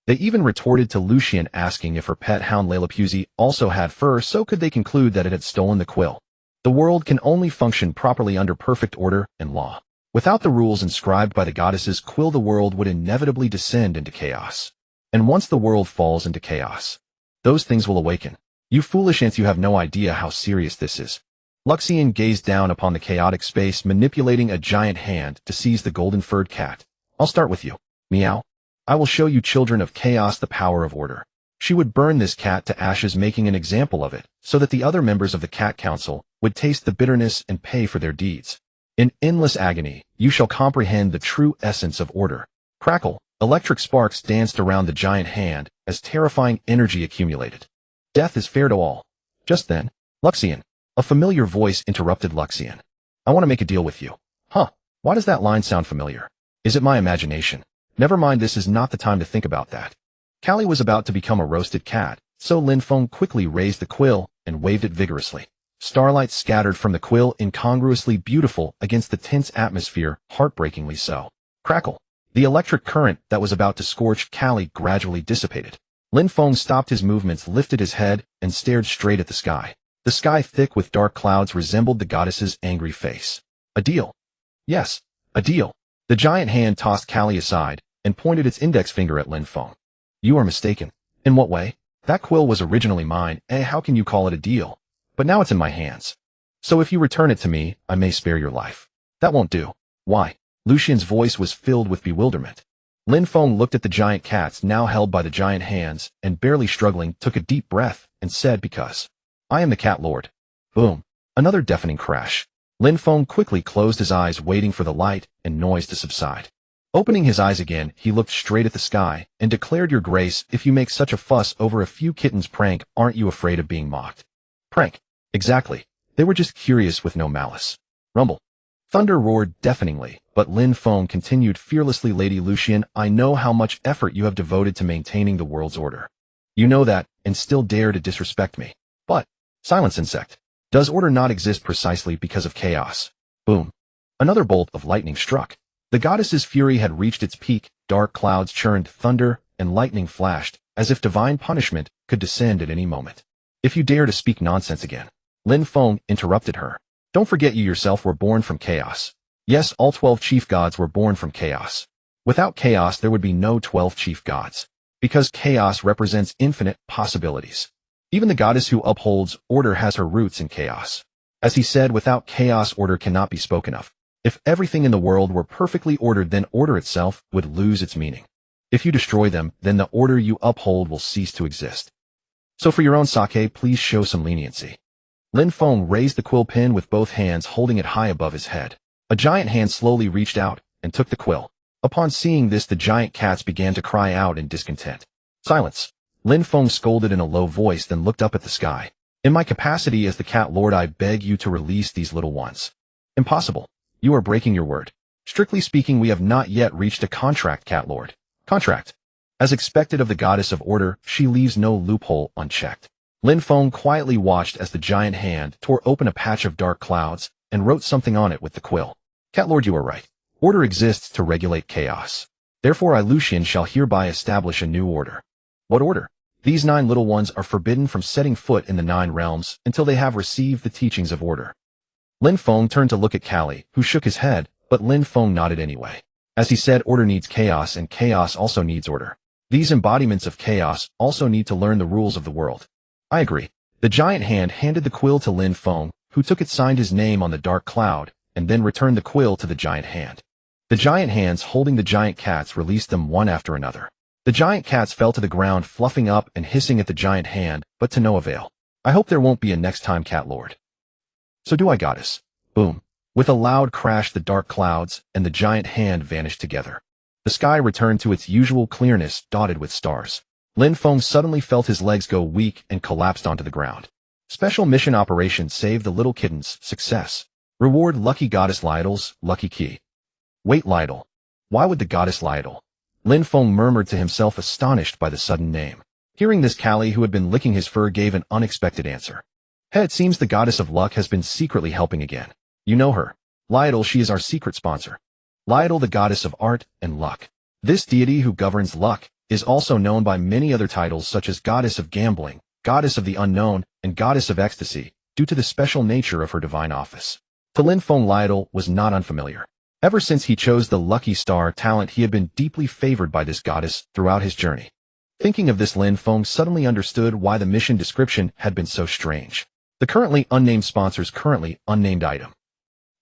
They even retorted to Lucian, asking if her pet hound Lalapuzzi also had fur, so could they conclude that it had stolen the quill. The world can only function properly under perfect order and law. Without the rules inscribed by the goddess's quill, the world would inevitably descend into chaos. And once the world falls into chaos, those things will awaken. You foolish ants, you have no idea how serious this is. Luxian gazed down upon the chaotic space, manipulating a giant hand to seize the golden-furred cat. I'll start with you. Meow. I will show you, children of chaos, the power of order. She would burn this cat to ashes, making an example of it, so that the other members of the Cat Council would taste the bitterness and pay for their deeds. In endless agony, you shall comprehend the true essence of order. Crackle. Electric sparks danced around the giant hand as terrifying energy accumulated. Death is fair to all. Just then, Luxian. A familiar voice interrupted Luxian. I want to make a deal with you. Huh. Why does that line sound familiar? Is it my imagination? Never mind, this is not the time to think about that. Callie was about to become a roasted cat, so Lin Feng quickly raised the quill and waved it vigorously. Starlight scattered from the quill, incongruously beautiful against the tense atmosphere, heartbreakingly so. Crackle. The electric current that was about to scorch Callie gradually dissipated. Lin Feng stopped his movements, lifted his head, and stared straight at the sky. The sky, thick with dark clouds, resembled the goddess's angry face. A deal. Yes, a deal. The giant hand tossed Callie aside and pointed its index finger at Lin Feng. You are mistaken. In what way? That quill was originally mine, how can you call it a deal? But now it's in my hands. So if you return it to me, I may spare your life. That won't do. Why? Lucian's voice was filled with bewilderment. Lin Feng looked at the giant cats now held by the giant hands, and barely struggling, took a deep breath, and said, because I am the Cat Lord. Boom. Another deafening crash. Lin Feng quickly closed his eyes, waiting for the light and noise to subside. Opening his eyes again, he looked straight at the sky, and declared, Your Grace, if you make such a fuss over a few kittens' prank, aren't you afraid of being mocked? Prank. Exactly. They were just curious with no malice. Rumble. Thunder roared deafeningly, but Lin Feng continued fearlessly, Lady Lucian, I know how much effort you have devoted to maintaining the world's order. You know that, and still dare to disrespect me. But, silence, insect. Does order not exist precisely because of chaos? Boom. Another bolt of lightning struck. The goddess's fury had reached its peak, dark clouds churned, thunder and lightning flashed, as if divine punishment could descend at any moment. If you dare to speak nonsense again. Lin Feng interrupted her. Don't forget you yourself were born from chaos. Yes, all 12 chief gods were born from chaos. Without chaos there would be no 12 chief gods. Because chaos represents infinite possibilities. Even the goddess who upholds order has her roots in chaos. As he said, without chaos order cannot be spoken of. If everything in the world were perfectly ordered, then order itself would lose its meaning. If you destroy them, then the order you uphold will cease to exist. So for your own sake, please show some leniency. Lin Feng raised the quill pen with both hands, holding it high above his head. A giant hand slowly reached out and took the quill. Upon seeing this, the giant cats began to cry out in discontent. Silence. Lin Feng scolded in a low voice, then looked up at the sky. In my capacity as the Cat Lord, I beg you to release these little ones. Impossible. You are breaking your word. Strictly speaking, we have not yet reached a contract, Cat Lord. Contract. As expected of the goddess of order, she leaves no loophole unchecked. Lin Feng quietly watched as the giant hand tore open a patch of dark clouds and wrote something on it with the quill. Cat Lord, you are right. Order exists to regulate chaos. Therefore I, Lucian, shall hereby establish a new order. What order? These 9 little ones are forbidden from setting foot in the 9 realms until they have received the teachings of order. Lin Feng turned to look at Callie, who shook his head, but Lin Feng nodded anyway. As he said, order needs chaos and chaos also needs order. These embodiments of chaos also need to learn the rules of the world. I agree. The giant hand handed the quill to Lin Feng, who took it, signed his name on the dark cloud, and then returned the quill to the giant hand. The giant hands holding the giant cats released them one after another. The giant cats fell to the ground, fluffing up and hissing at the giant hand, but to no avail. I hope there won't be a next time, Cat Lord. So do I, goddess. Boom. With a loud crash, the dark clouds and the giant hand vanished together. The sky returned to its usual clearness, dotted with stars. Lin Feng suddenly felt his legs go weak and collapsed onto the ground. Special mission operation save the little kittens. Success. Reward lucky goddess Lydel's lucky key. Wait, Lydel. Why would the goddess Lydel? Lin Feng murmured to himself, astonished by the sudden name. Hearing this, Callie, who had been licking his fur, gave an unexpected answer. Hey, it seems the goddess of luck has been secretly helping again. You know her. Lydel, she is our secret sponsor. Lydel, the goddess of art and luck. This deity who governs luck is also known by many other titles such as Goddess of Gambling, Goddess of the Unknown, and Goddess of Ecstasy, due to the special nature of her divine office. To Lin Feng, Lydel was not unfamiliar. Ever since he chose the lucky star talent, he had been deeply favored by this goddess throughout his journey. Thinking of this, Lin Feng suddenly understood why the mission description had been so strange. The currently unnamed sponsor's currently unnamed item.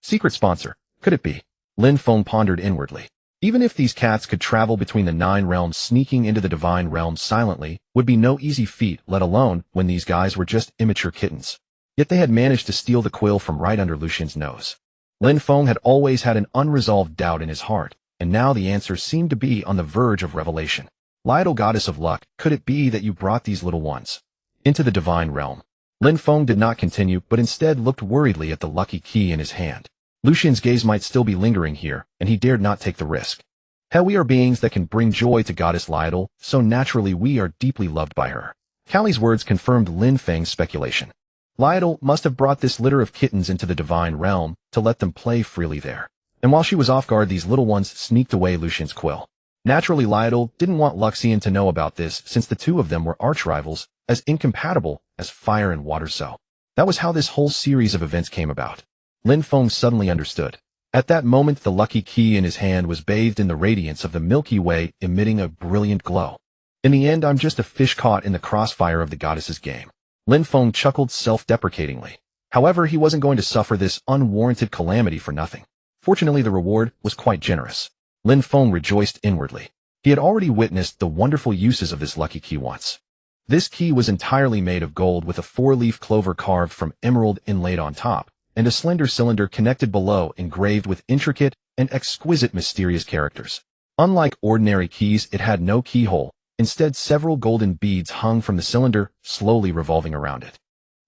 Secret sponsor, could it be? Lin Feng pondered inwardly. Even if these cats could travel between the 9 realms, sneaking into the divine realm silently would be no easy feat, let alone when these guys were just immature kittens. Yet they had managed to steal the quill from right under Lucian's nose. Lin Feng had always had an unresolved doubt in his heart, and now the answer seemed to be on the verge of revelation. Lydel, goddess of luck, could it be that you brought these little ones into the divine realm? Lin Feng did not continue, but instead looked worriedly at the lucky key in his hand. Lucian's gaze might still be lingering here, and he dared not take the risk. Hell, we are beings that can bring joy to goddess Lydel, so naturally we are deeply loved by her. Callie's words confirmed Lin Feng's speculation. Lydel must have brought this litter of kittens into the divine realm to let them play freely there. And while she was off guard, these little ones sneaked away Lucian's quill. Naturally, Lydel didn't want Luxian to know about this, since the two of them were arch-rivals, as incompatible as fire and water. So that was how this whole series of events came about. Lin Feng suddenly understood. At that moment, the lucky key in his hand was bathed in the radiance of the Milky Way, emitting a brilliant glow. In the end, I'm just a fish caught in the crossfire of the goddess's game. Lin Feng chuckled self-deprecatingly. However, he wasn't going to suffer this unwarranted calamity for nothing. Fortunately, the reward was quite generous. Lin Feng rejoiced inwardly. He had already witnessed the wonderful uses of this lucky key once. This key was entirely made of gold with a 4-leaf clover carved from emerald inlaid on top, and a slender cylinder connected below engraved with intricate and exquisite mysterious characters. Unlike ordinary keys, it had no keyhole. Instead, several golden beads hung from the cylinder, slowly revolving around it.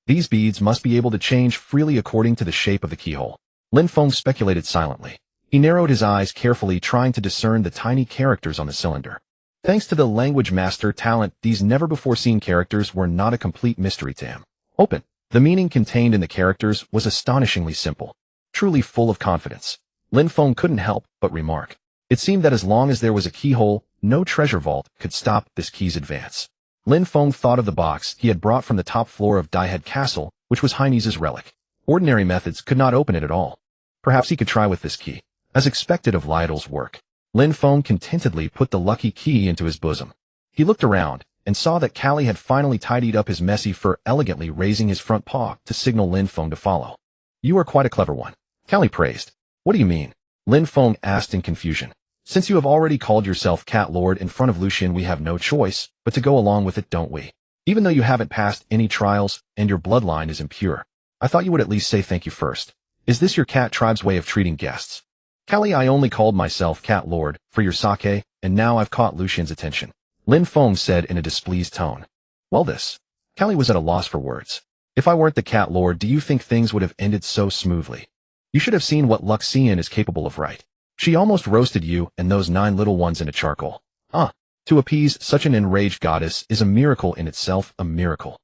These beads must be able to change freely according to the shape of the keyhole. Lin Feng speculated silently. He narrowed his eyes carefully, trying to discern the tiny characters on the cylinder. Thanks to the language master talent, these never-before-seen characters were not a complete mystery to him. Open. The meaning contained in the characters was astonishingly simple. Truly full of confidence. Lin Feng couldn't help but remark. It seemed that as long as there was a keyhole, no treasure vault could stop this key's advance. Lin Feng thought of the box he had brought from the top floor of Daihead Castle, which was Heine's relic. Ordinary methods could not open it at all. Perhaps he could try with this key. As expected of Lytle's work, Lin Feng contentedly put the lucky key into his bosom. He looked around and saw that Callie had finally tidied up his messy fur, elegantly raising his front paw to signal Lin Feng to follow. "You are quite a clever one," Callie praised. "What do you mean?" Lin Feng asked in confusion. "Since you have already called yourself Cat Lord in front of Lucian, we have no choice but to go along with it, don't we? Even though you haven't passed any trials and your bloodline is impure. I thought you would at least say thank you first. Is this your cat tribe's way of treating guests?" "Callie, I only called myself Cat Lord for your sake, and now I've caught Lucian's attention," Lin Feng said in a displeased tone. "Well, this." Callie was at a loss for words. "If I weren't the Cat Lord, do you think things would have ended so smoothly? You should have seen what Luxian is capable of, right? She almost roasted you and those 9 little ones in a charcoal. To appease such an enraged goddess is a miracle in itself, a miracle."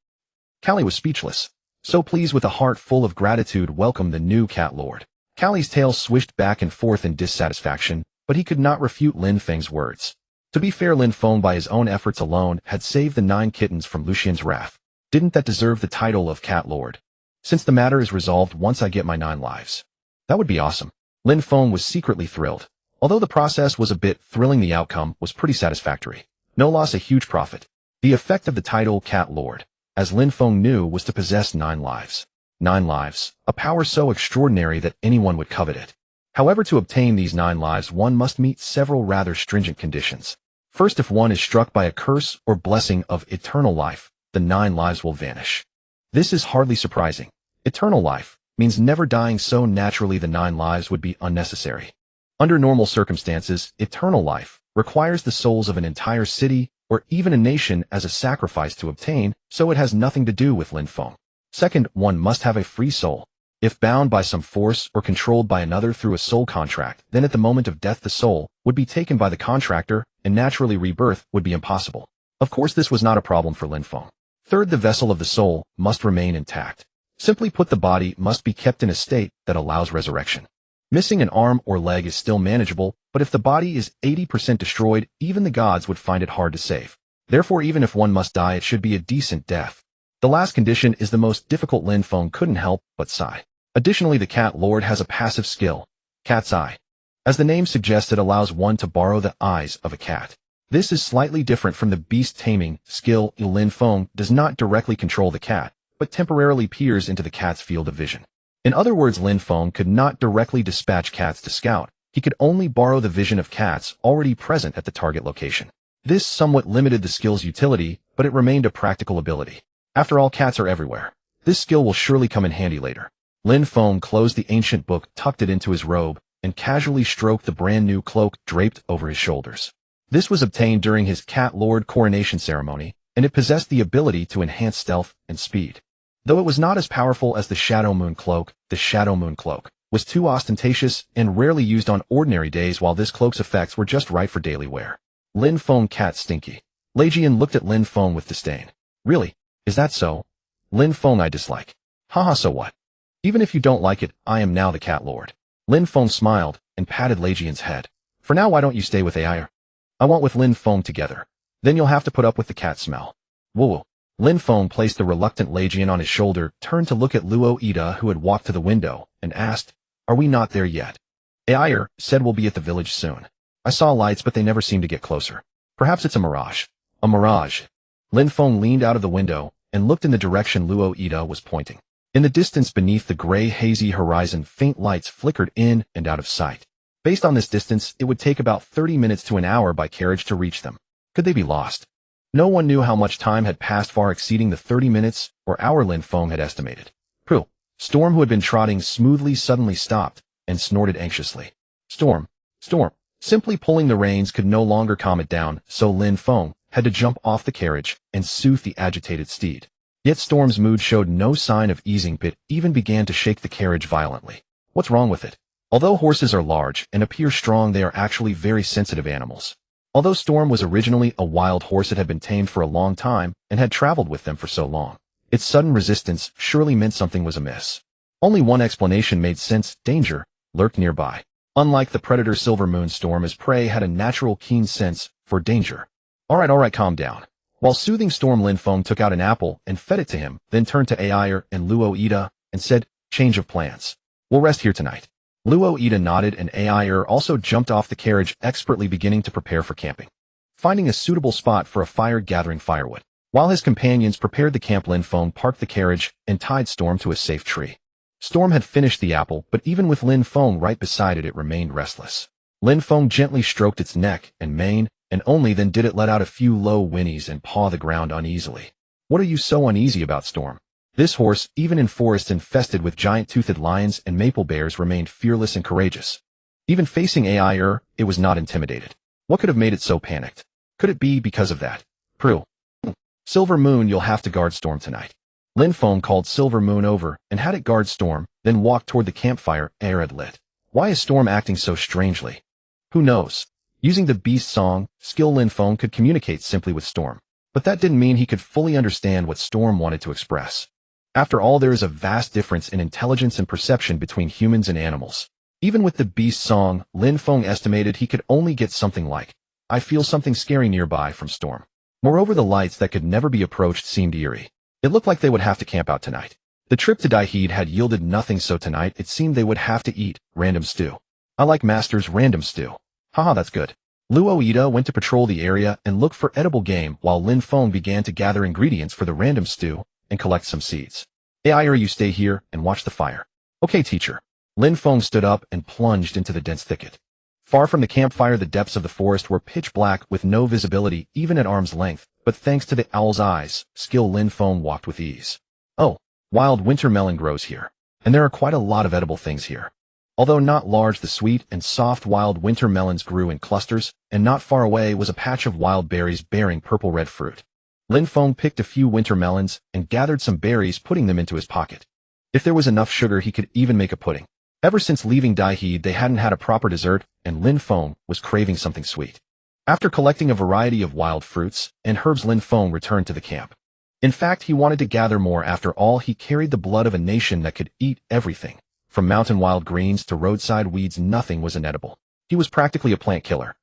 Callie was speechless. So pleased, with a heart full of gratitude, welcomed the new Cat Lord. Callie's tail swished back and forth in dissatisfaction, but he could not refute Lin Feng's words. To be fair, Lin Feng by his own efforts alone had saved the 9 kittens from Lucian's wrath. Didn't that deserve the title of Cat Lord? "Since the matter is resolved, once I get my 9 lives." "That would be awesome." Lin Feng was secretly thrilled. Although the process was a bit thrilling, the outcome was pretty satisfactory. No loss, a huge profit. The effect of the title Cat Lord, as Lin Feng knew, was to possess 9 lives. 9 lives, a power so extraordinary that anyone would covet it. However, to obtain these 9 lives, one must meet several rather stringent conditions. First, if one is struck by a curse or blessing of eternal life, the 9 lives will vanish. This is hardly surprising. Eternal life means never dying, so naturally the 9 lives would be unnecessary. Under normal circumstances, eternal life requires the souls of an entire city or even a nation as a sacrifice to obtain, so it has nothing to do with Lin Feng. Second, one must have a free soul. If bound by some force or controlled by another through a soul contract, then at the moment of death the soul would be taken by the contractor, and naturally rebirth would be impossible. Of course, this was not a problem for Lin Feng. Third, the vessel of the soul must remain intact. Simply put, the body must be kept in a state that allows resurrection. Missing an arm or leg is still manageable, but if the body is 80% destroyed, even the gods would find it hard to save. Therefore, even if one must die, it should be a decent death. The last condition is the most difficult. Lin Feng couldn't help but sigh. Additionally, the Cat Lord has a passive skill, Cat's Eye. As the name suggests, it allows one to borrow the eyes of a cat. This is slightly different from the beast taming skill. Lin Feng does not directly control the cat, but temporarily peers into the cat's field of vision. In other words, Lin Feng could not directly dispatch cats to scout. He could only borrow the vision of cats already present at the target location. This somewhat limited the skill's utility, but it remained a practical ability. After all, cats are everywhere. This skill will surely come in handy later. Lin Feng closed the ancient book, tucked it into his robe, and casually stroked the brand new cloak draped over his shoulders. This was obtained during his Cat Lord coronation ceremony, and it possessed the ability to enhance stealth and speed. Though it was not as powerful as the Shadow Moon Cloak, the Shadow Moon Cloak was too ostentatious and rarely used on ordinary days, while this cloak's effects were just right for daily wear. Lin Feng cat stinky. Legian looked at Lin Feng with disdain. "Really? Is that so? Lin Feng, I dislike." "Haha, so what? Even if you don't like it, I am now the Cat Lord." Lin Feng smiled and patted Legian's head. "For now, why don't you stay with AI? I want with Lin Feng together. Then you'll have to put up with the cat smell." "Woo." Lin Feng placed the reluctant Legian on his shoulder, turned to look at Luo Ida, who had walked to the window, and asked, "Are we not there yet?" "Ayer said we'll be at the village soon. I saw lights, but they never seem to get closer. Perhaps it's a mirage." "A mirage?" Lin Feng leaned out of the window and looked in the direction Luo Ida was pointing. In the distance beneath the gray, hazy horizon, faint lights flickered in and out of sight. Based on this distance, it would take about 30 minutes to an hour by carriage to reach them. Could they be lost? No one knew how much time had passed, far exceeding the 30 minutes or hour Lin Feng had estimated. Phew. Storm, who had been trotting smoothly, suddenly stopped and snorted anxiously. Storm. Simply pulling the reins could no longer calm it down, so Lin Feng had to jump off the carriage and soothe the agitated steed. Yet Storm's mood showed no sign of easing. It even began to shake the carriage violently. What's wrong with it? Although horses are large and appear strong, they are actually very sensitive animals. Although Storm was originally a wild horse, it had been tamed for a long time and had traveled with them for so long. Its sudden resistance surely meant something was amiss. Only one explanation made sense: danger lurked nearby. Unlike the predator Silver Moon, Storm as prey had a natural keen sense for danger. All right, calm down. While soothing Storm, Lin Feng took out an apple and fed it to him, then turned to Air and Luo Ida and said, "Change of plans. We'll rest here tonight." Luo Ida nodded, and Air also jumped off the carriage, expertly beginning to prepare for camping. Finding a suitable spot for a fire, gathering firewood. While his companions prepared the camp, Lin Feng parked the carriage and tied Storm to a safe tree. Storm had finished the apple, but even with Lin Feng right beside it, it remained restless. Lin Feng gently stroked its neck and mane, and only then did it let out a few low whinnies and paw the ground uneasily. "What are you so uneasy about, Storm?" This horse, even in forests infested with giant-toothed lions and maple bears, remained fearless and courageous. Even facing Air, it was not intimidated. What could have made it so panicked? Could it be because of that? Prue. "Silver Moon, you'll have to guard Storm tonight." Lin Feng called Silver Moon over and had it guard Storm, then walked toward the campfire Air had lit. Why is Storm acting so strangely? Who knows? Using the beast song skill, Lin Feng could communicate simply with Storm. But that didn't mean he could fully understand what Storm wanted to express. After all, there is a vast difference in intelligence and perception between humans and animals. Even with the beast song, Lin Feng estimated he could only get something like, "I feel something scary nearby," from Storm. Moreover, the lights that could never be approached seemed eerie. It looked like they would have to camp out tonight. The trip to Daihid had yielded nothing, so tonight it seemed they would have to eat random stew. I like Master's random stew. Haha, that's good. Luo Ida went to patrol the area and look for edible game, while Lin Feng began to gather ingredients for the random stew and collect some seeds. Air, you stay here and watch the fire. Okay, teacher. Lin Feng stood up and plunged into the dense thicket. Far from the campfire, the depths of the forest were pitch black with no visibility even at arm's length, but thanks to the owl's eyes skill, Lin Feng walked with ease. Oh, wild winter melon grows here, and there are quite a lot of edible things here. Although not large, the sweet and soft wild winter melons grew in clusters, and not far away was a patch of wild berries bearing purple-red fruit. Lin Feng picked a few winter melons and gathered some berries, putting them into his pocket. If there was enough sugar, he could even make a pudding. Ever since leaving Daihid, they hadn't had a proper dessert, and Lin Feng was craving something sweet. After collecting a variety of wild fruits and herbs, Lin Feng returned to the camp. In fact, he wanted to gather more. After all, he carried the blood of a nation that could eat everything. From mountain wild greens to roadside weeds, nothing was inedible. He was practically a plant killer.